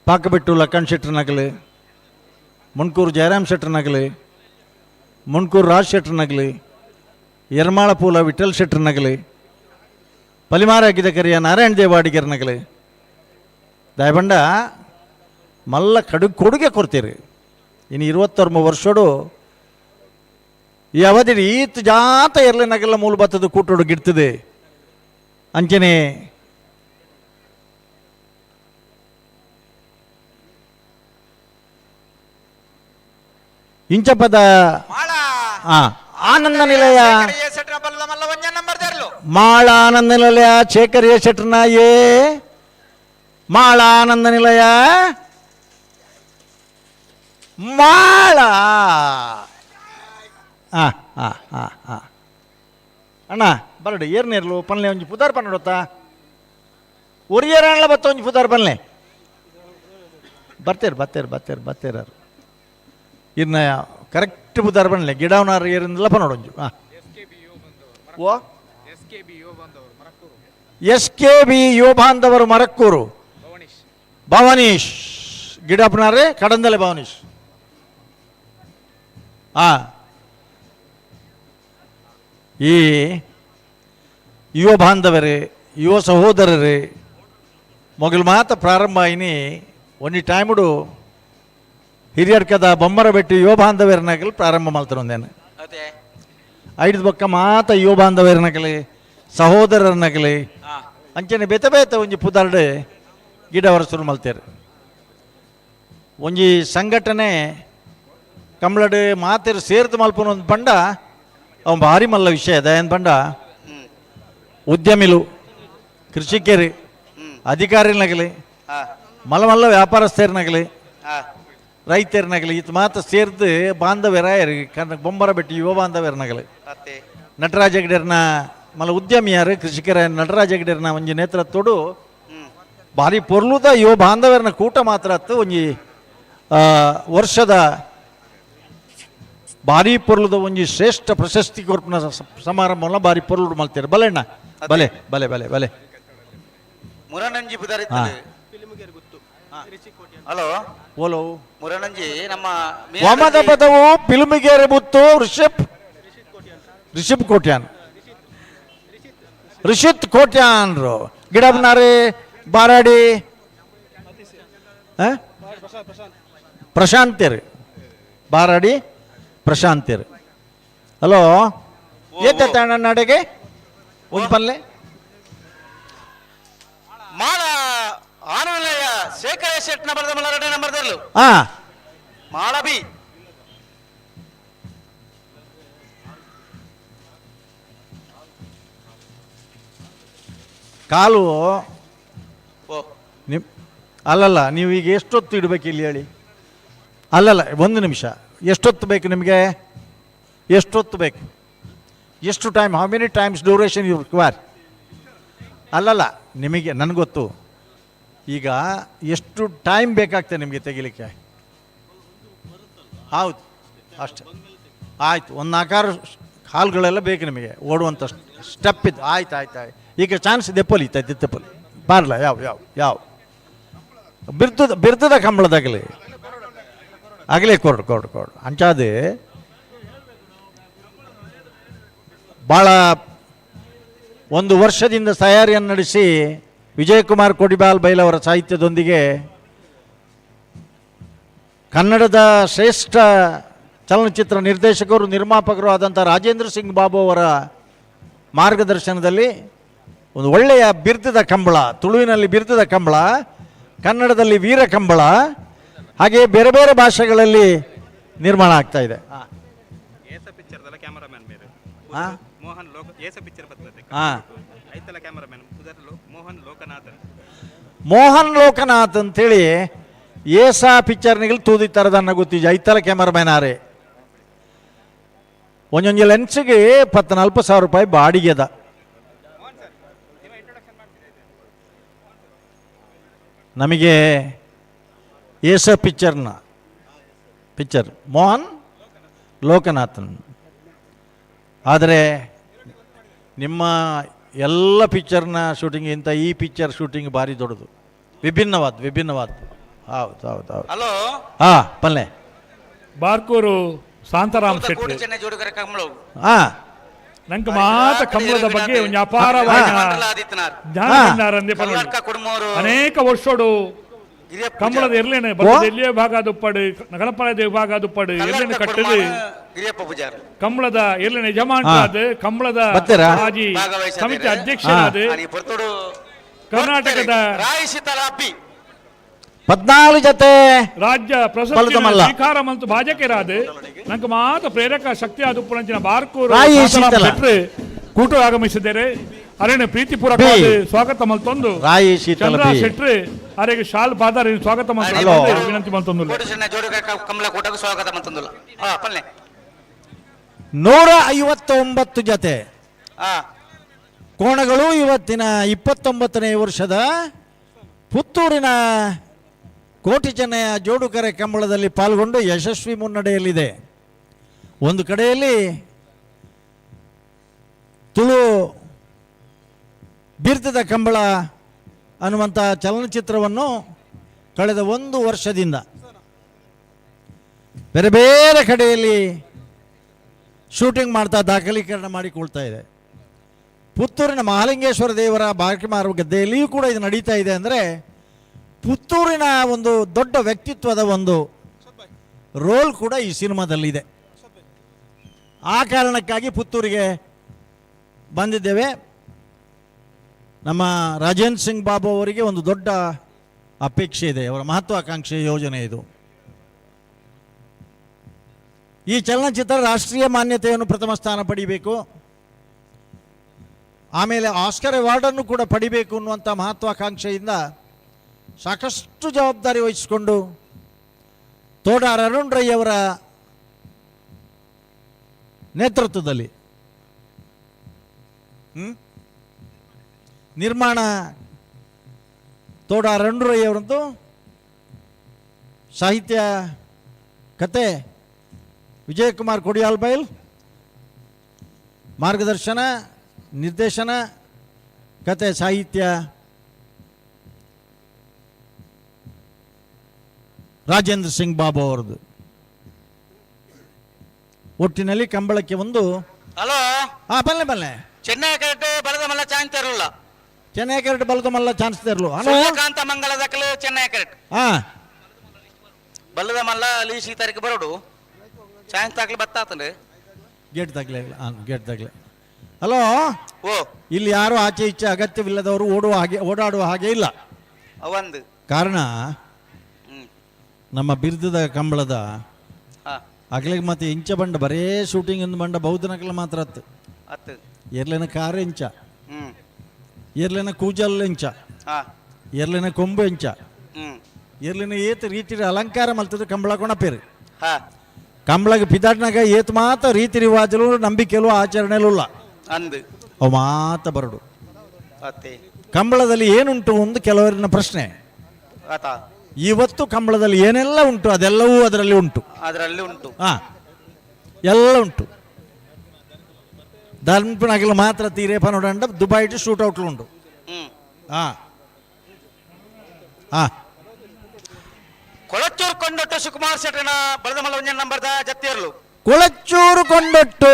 ಪಾಕಬಿಟ್ಟು ಲಕ್ಕಣ್ ಶೆಟ್ರನಗಲು ಮುನ್ಕೂರು ಜಯರಾಮ್ ಶೆಟ್ರನಗಲು ಮುನ್ಕೂರು ರಾಜ್ ಶೆಟ್ರನಗಲಿ ಯರ್ಮಾಳ ಪೂಲ ವಿಠಲ್ ಶೆಟ್ರನಗಲಿ ಪಲಿಮಾರ ಆಗಿದ್ದ ಕರಿಯ ನಾರಾಯಣ ದೇವಾಡಿಗರ್ನಗಲಿ ದಯಬಂಡ ಮಲ್ಲ ಕೊಡುಗೆ ಕೊಡ್ತೀರಿ ಇನ್ನು 23 ವರ್ಷಡು ಈ ಅವಧಿ ಈತ್ ಜಾತ ಇರಲಿನಾಗೆಲ್ಲ ಮೂಲಭೂತದ ಕೂಟೋಡು ಗಿಡ್ತದೆ ಅಂಚನೆ ಇಂಚಪದ ಆನಂದ ನಿಲಯ ಮಾಳ ಆನಂದ ನಿಲಯ ಶೇಖರ್ ಎ ಶೆಟ್ರನ ಏ ಮಾಳ ಆನಂದ ನಿಲಯ ಮಾಳ ಅಣ್ಣ ಬರಡು ಏರ್ನೇರ್ಲು ಪನ್ಲೆ ಒಂಜಿ ಪುದಾರ್ ಪನ್ನಡತ್ತ ಒರಿಯರ ಬತ್ತ ಒಂಜಿ ಪುದಾರ್ ಪನ್ಲೆ ಬರ್ತೇರು ಇನ್ನ ಕರೆಕ್ಟ್ ಪುದಾರ್ ಪನ್ಲೆ ಗಿಡವನಾರ ಏರಿಂದಲ್ಲ ಪನ್ನಡೊಂಜು ಓ SKB ಯುವ ಬಾಂಧವರು ಮರಕ್ಕೂರು ಭವನೀಶ್ ಗಿಡಪ್ಪನಾರೆ ಕಡಂದಲೆ ಭವನೀಶ್ ಈ ಯುವ ಬಾಂಧವರೇ ಯುವ ಸಹೋದರರೇ ಮೊಗಲು ಮಾತ ಪ್ರಾರಂಭ ಆಯ್ನಿ ಒಂದಿ ಟೈಮುಡು ಹಿರಿಯರ್ ಕದ ಬೊಮ್ಮರ ಬೆಟ್ಟಿ ಯುವ ಬಾಂಧವರನಾಗಲಿ ಪ್ರಾರಂಭ ಮಾಡ್ತಾರೆ ಒಂದೇನು ಐದು ಬೊಕ್ಕ ಮಾತ ಯುವ ಬಾಂಧವರನಾಗಲಿ ಸಹೋದರರನಾಗಲಿ ಅಂಚನೆ ಬೇತ ಒಂಜಿ ಪುದಾರ್ಡ್ ಗಿಡ ಶುರು ಮಲ್ತೇರು ಒಂಜಿ ಸಂಘಟನೆ ಕಂಬಳಡ್ ಮಾತೇರು ಸೇರ್ದು ಮಲ್ಪನ ಒಂದು ಪಂಡ ಅವನು ಭಾರಿ ಮಲ್ಲ ವಿಷಯ ಅದ ಏನು ಪಂಡ ಉದ್ಯಮಿಲು ಕೃಷಿಕರು ಅಧಿಕಾರಿನಾಗಲಿ ಮಲ್ಲ ವ್ಯಾಪಾರಸ್ಥರನಾಗಲಿ ರೈತರನಾಗಲಿ ಇದು ಮಾತ್ರ ಸೇರ್ದು ಬಾಂಧವ್ಯರಾಯರು ಬೊಂಬರ ಬೆಟ್ಟಿ ಯುವ ಬಾಂಧವ್ಯರನಾಗಲಿ ನಟರಾಜ ಗಿಡರ್ನ ಮಲ್ಲ ಉದ್ಯಮಿಯಾರು ಕೃಷಿಕರ ನಟರಾಜ ಗಿಡರ್ನ ಒಂಜಿ ನೇತೃತ್ವಡು ಭಾರಿ ಪೊರ್ಲುದ ಯುವ ಬಾಂಧವ್ಯರನ್ನ ಕೂಟ ಮಾತ್ರ ಅತ್ತು ಒಂಜಿ ವರ್ಷದ ಭಾರಿ ಪೊರ್ಲುದ ಒಂಜಿ ಶ್ರೇಷ್ಠ ಪ್ರಶಸ್ತಿ ಕೊರ್ಪನ ಸಮಾರಂಭವನ್ನ ಭಾರಿ ಪೊರ್ಲು ಮಲ್ತಾರೆ ಬಲೆಣ್ಣ ಬಲೆ ಬಲೆ ಬಲೆ ಬಲೆ ಮುರನಂಜಿ ಹಲೋ ಓಲೋ ಮುರನಂಜಿ ನಮ್ಮ ವಾಮದ ಪದವು ಪಿಲುಮಿಗೆರೆ ಬುತ್ತು ರಿಷಬ್ ಕೋಟ್ಯಾನ್ ರಿಷಿತ್ ಕೋಟ್ಯಾನ್ರು ಗಿಡಬ್ನಾರೆ ಬಾರಾಡಿ ಪ್ರಶಾಂತರು ಬಾರಾಡಿ ಪ್ರಶಾಂತರು ಹಲೋ ಏತ ನಡೆಗೆ ಒಂದು ಪಲ್ಲೆ ಮಾಲ ಆನಲಯ ಶೇಖರ ಶೆಟ್ನ ಬರೆದ ಮಲ್ಲ 2ನೇ ನಂಬರ್ದಲ್ಲೂ ಹಾ ಮಾಳಬಿ ಕಾಲು ಓ ನಿಮ್ ಅಲ್ಲಲ್ಲ ನೀವು ಈಗ ಎಷ್ಟೊತ್ತು ಇಡಬೇಕು ಇಲ್ಲಿ ಹೇಳಿ? ಅಲ್ಲಲ್ಲ, ಒಂದು ನಿಮಿಷ. ಎಷ್ಟೊತ್ತು ಬೇಕು ನಿಮಗೆ? ಎಷ್ಟೊತ್ತು ಬೇಕು? ಎಷ್ಟು time? How many times duration you require? ಅಲ್ಲಲ್ಲ, ನಿಮಗೆ ನನಗೆ ಗೊತ್ತು. ಈಗ ಎಷ್ಟು ಟೈಮ್ ಬೇಕಾಗ್ತದೆ ನಿಮಗೆ ತೆಗಿಲಿಕ್ಕೆ? ಹೌದು, ಅಷ್ಟೆ. ಆಯಿತು, ಒಂದು 4 ಹಾಲ್ಗಳೆಲ್ಲ ಬೇಕು ನಿಮಗೆ ಓಡುವಂಥ ಸ್ಟೆಪ್ ಇದು. ಆಯ್ತು ಆಯ್ತು ಆಯ್ತು. ಈಗ ಚಾನ್ಸ್ ದೆಪ್ಪಲಿ ತೆಪ್ಪಲಿ ಬಾರ್ಲ ಯಾವ ಬಿರ್ತದ ಕಂಬಳದಾಗಲಿ ಆಗಲೇ ಕೊಡು ಅಂಚಾದೆ ಭಾಳ ಒಂದು ವರ್ಷದಿಂದ ತಯಾರಿಯನ್ನು ನಡೆಸಿ ವಿಜಯಕುಮಾರ್ ಕೊಡಿಬಾಲ್ ಬೈಲವರ ಸಾಹಿತ್ಯದೊಂದಿಗೆ ಕನ್ನಡದ ಶ್ರೇಷ್ಠ ಚಲನಚಿತ್ರ ನಿರ್ದೇಶಕರು ನಿರ್ಮಾಪಕರು ಆದಂಥ ರಾಜೇಂದ್ರ ಸಿಂಗ್ ಬಾಬು ಅವರ ಮಾರ್ಗದರ್ಶನದಲ್ಲಿ ಒಂದು ಒಳ್ಳೆಯ ಬಿರ್ತದ ಕಂಬಳ, ತುಳುವಿನಲ್ಲಿ ಬಿರ್ತದ ಕಂಬಳ, ಕನ್ನಡದಲ್ಲಿ ವೀರ ಕಂಬಳ, ಹಾಗೆ ಬೇರೆ ಬೇರೆ ಭಾಷೆಗಳಲ್ಲಿ ನಿರ್ಮಾಣ ಆಗ್ತಾ ಇದೆ. ಮೋಹನ್ ಲೋಕನಾಥ್ ಅಂತೇಳಿ ಏಸಾ ಪಿಕ್ಚರ್ನಿಗೆ ತೂದಿತ್ತಾರದನ್ನ ಗೊತ್ತಿದೆ. ಐತಲ ಕ್ಯಾಮರಾಮ್ಯಾನ್ ಆರೆ ಒಂದೊಂದು ಲೆನ್ಸ್ಗೆ 14,000 ರೂಪಾಯಿ ಬಾಡಿಗೆ ಅದ. ನಮಗೆ ಏಸ ಪಿಕ್ಚರ್ ಮೋಹನ್ ಲೋಕನಾಥನ್. ಆದರೆ ನಿಮ್ಮ ಎಲ್ಲ ಪಿಕ್ಚರ್ನ ಶೂಟಿಂಗಿಂತ ಈ ಪಿಕ್ಚರ್ ಶೂಟಿಂಗ್ ಭಾರಿ ದೊಡ್ಡದು, ವಿಭಿನ್ನವಾದ. ಹೌದು. ಹಲೋ ಹಾಂ ಪಲ್ಲೆ ಬಾರ್ಕೂರು ಶಾಂತಾರಾಮ್ ಶೆಟ್ಟಿ ನಂಗೆ ಮಾತ ಕಂಬಳದ ಬಗ್ಗೆ ಒಂದು ಅಪಾರವಾದ ಅನೇಕ ವರ್ಷೋಡು ಕಂಬಳದ ಎರ್ಲೇನೆ ಎಲ್ಲಿಯ ಭಾಗ ದುಪ್ಪಡು ಗಣಪನದ ವಿಭಾಗ ದುಪ್ಪಡು ಎರ್ಲೇನೆ ಕಟ್ಟದು ಕಂಬಳದ ಎರ್ಲೇನೆ ಯಜಮಾನರಾದ ಕಂಬಳದ ಮಾಜಿ ಸಮಿತಿ ಅಧ್ಯಕ್ಷರಾದ ಕರ್ನಾಟಕದ 14 ಜೊತೆ ರಾಜ್ಯ ಪ್ರಶಸ್ತಿ ಸ್ವೀಕಾರ ಮತ್ತು ಭಾಜಕರಾದ ನಂಗೆ ಮಾತ್ರ ಪ್ರೇರಕ ಶಕ್ತಿ ಆದುಪ್ಪುರಂಚಿನ ಬಾರ್ಕೂರು ಶೆಟ್ರು ಕೂಟು ಆಗಮಿಸಿದ್ದಾರೆ. ಅರೇನೆ ಪ್ರೀತಿಪೂರ್ವಕವಾದ ಸ್ವಾಗತ ಮಲ್ತೊಂದು ಚಂದ್ರ ಶೆಟ್ರು ಅರೆಗೆ ಶಾಲ್ ಪಾದಾರ ಸ್ವಾಗತ ವಿನಂತಿ ಮಲ್ತೊಂದು 159 ಜೊತೆ ಕೋಣಗಳು ಇವತ್ತಿನ 29ನೇ ವರ್ಷದ ಪುತ್ತೂರಿನ ಕೋಟಿ ಚೆನ್ನಯ ಜೋಡುಕರೆ ಕಂಬಳದಲ್ಲಿ ಪಾಲ್ಗೊಂಡು ಯಶಸ್ವಿ ಮುನ್ನಡೆಯಲ್ಲಿದೆ. ಒಂದು ಕಡೆಯಲ್ಲಿ ತುಳು ಬಿರ್ತದ ಕಂಬಳ ಅನ್ನುವಂಥ ಚಲನಚಿತ್ರವನ್ನು ಕಳೆದ 1 ವರ್ಷದಿಂದ ಬೇರೆ ಬೇರೆ ಕಡೆಯಲ್ಲಿ ಶೂಟಿಂಗ್ ಮಾಡ್ತಾ ದಾಖಲೀಕರಣ ಮಾಡಿಕೊಳ್ತಾ ಇದೆ. ಪುತ್ತೂರಿನ ಮಹಾಲಿಂಗೇಶ್ವರ ದೇವರ ಬಾಕಿಮಾರು ಗದ್ದೆಯಲ್ಲಿಯೂ ಕೂಡ ಇದು ನಡೀತಾ ಇದೆ. ಅಂದರೆ ಪುತ್ತೂರಿನ ಒಂದು ದೊಡ್ಡ ವ್ಯಕ್ತಿತ್ವದ ಒಂದು ರೋಲ್ ಕೂಡ ಈ ಸಿನಿಮಾದಲ್ಲಿದೆ. ಆ ಕಾರಣಕ್ಕಾಗಿ ಪುತ್ತೂರಿಗೆ ಬಂದಿದ್ದೇವೆ. ನಮ್ಮ ರಾಜೇಂದ್ರ ಸಿಂಗ್ ಬಾಬು ಅವರಿಗೆ ಒಂದು ದೊಡ್ಡ ಅಪೇಕ್ಷೆ ಇದೆ, ಅವರ ಮಹತ್ವಾಕಾಂಕ್ಷೆಯ ಯೋಜನೆ ಇದು. ಈ ಚಲನಚಿತ್ರ ರಾಷ್ಟ್ರೀಯ ಮಾನ್ಯತೆಯನ್ನು ಪ್ರಥಮ ಸ್ಥಾನ ಪಡಿಬೇಕು, ಆಮೇಲೆ ಆಸ್ಕರ್ ಅವಾರ್ಡನ್ನು ಕೂಡ ಪಡಿಬೇಕು ಅನ್ನುವಂಥ ಮಹತ್ವಾಕಾಂಕ್ಷೆಯಿಂದ ಸಾಕಷ್ಟು ಜವಾಬ್ದಾರಿ ವಹಿಸಿಕೊಂಡು ತೋಡಾರ್ ಅರುಣ್ ರೈ ಅವರ ನೇತೃತ್ವದಲ್ಲಿ ನಿರ್ಮಾಣ ತೋಡಾರ್ ಅರುಣ್ ರೈ ಅವರದ್ದು ಸಾಹಿತ್ಯ ಕತೆ ವಿಜಯಕುಮಾರ್ ಕೊಡಿಯಾಲ್ ಬೈಲ್, ಮಾರ್ಗದರ್ಶನ ನಿರ್ದೇಶನ ಕತೆ ಸಾಹಿತ್ಯ ರಾಜೇಂದ್ರ ಸಿಂಗ್ ಬಾಬು ಅವರದು. ಒಟ್ಟಿನಲ್ಲಿ ಕಂಬಳಕ್ಕೆ ಒಂದು ಹಲೋ ಬಲ್ಲೆ ಚೆನ್ನೈ ಕರೆಕ್ಟ್ ಬಲದ ಮಲ್ಲ ಚಾನ್ಸ್ ತರಲ್ಲ. ಚೆನ್ನೈ ಕರೆಕ್ಟ್ ಬಲದ ಮಲ್ಲ ಚಾನ್ಸ್ ತರಲು ಸೂರ್ಯಕಾಂತ ಮಂಗಲ ದಕ್ಕಲು ಚೆನ್ನೈ ಕರೆಕ್ಟ್ ಬಲ್ಲದ ಮಲ್ಲ ಅಲ್ಲಿ ಸೀತಾರಿಗೆ ಬರೋಡು ಚಾನ್ಸ್ ತಾಗ್ಲಿ ಬತ್ತಾತಂದ್ರೆ ಗೇಟ್ ತಗ್ಲೆ ಹಲೋ, ಓ ಇಲ್ಲಿ ಯಾರು ಆಚೆ ಈಚೆ ಅಗತ್ಯವಿಲ್ಲದವರು ಓಡಾಡುವ ಹಾಗೆ ಇಲ್ಲ. ಅವಂದು ಕಾರಣ ನಮ್ಮ ಬಿರ್ದದ ಕಂಬಳದ ಅಗ್ಲಿಗೆ ಮತ್ತೆ ಇಂಚ ಬಂಡ ಬರೇ ಶೂಟಿಂಗ್ ಎಂದು ಬಂಡ ಬಹುದಿನಕಲ ಮಾತ್ರ ಅತ್ತು ಎರ್ಲಿನ ಕಾರು ಇಂಚ, ಎರ್ಲಿನ ಕೂಜಲ್ ಇಂಚ, ಎರ್ಲಿನ ಕೊಂಬು ಇಂಚ, ಎರ್ಲಿನ ಏತ್ ರೀತಿ ಅಲಂಕಾರ ಮಲ್ತದ ಕಂಬಳ ಕೊಣಪೇರು. ಕಂಬಳಗೆ ಪಿದಾಟ್ನಾಗ ಏತ್ ಮಾತ ರೀತಿ ರಿವಾಜಲು ನಂಬಿಕೆಲು ಆಚರಣೆಲು ಅಂದು ಅವು ಮಾತ ಬರಡು. ಕಂಬಳದಲ್ಲಿ ಏನುಂಟು ಒಂದು ಕೆಲವರಿನ ಪ್ರಶ್ನೆ. ಇವತ್ತು ಕಂಬಳದಲ್ಲಿ ಏನೆಲ್ಲ ಉಂಟು ಅದೆಲ್ಲವೂ ಅದರಲ್ಲಿ ಉಂಟು. ಎಲ್ಲ ಉಂಟು. ಧರ್ಮಪುನಾಗಲು ಮಾತ್ರ ತೀರೇಪ ನೋಡಂಡ ದುಬೈ ಟು ಶೂಟ್ ಔಟ್ಲು ಉಂಟು. ಕೊಳಚೂರು ಕೊಂಡೊಟ್ಟು ಸುಕುಮಾರ್ ಶೆಟ್ಟನ ಬಲದಮಲ್ಲ ಒಂಜ ನಂಬರ್ದ ಜತ್ತಿಯರ್ಲು ಕೊಳಚೂರು ಕೊಂಡೊಟ್ಟು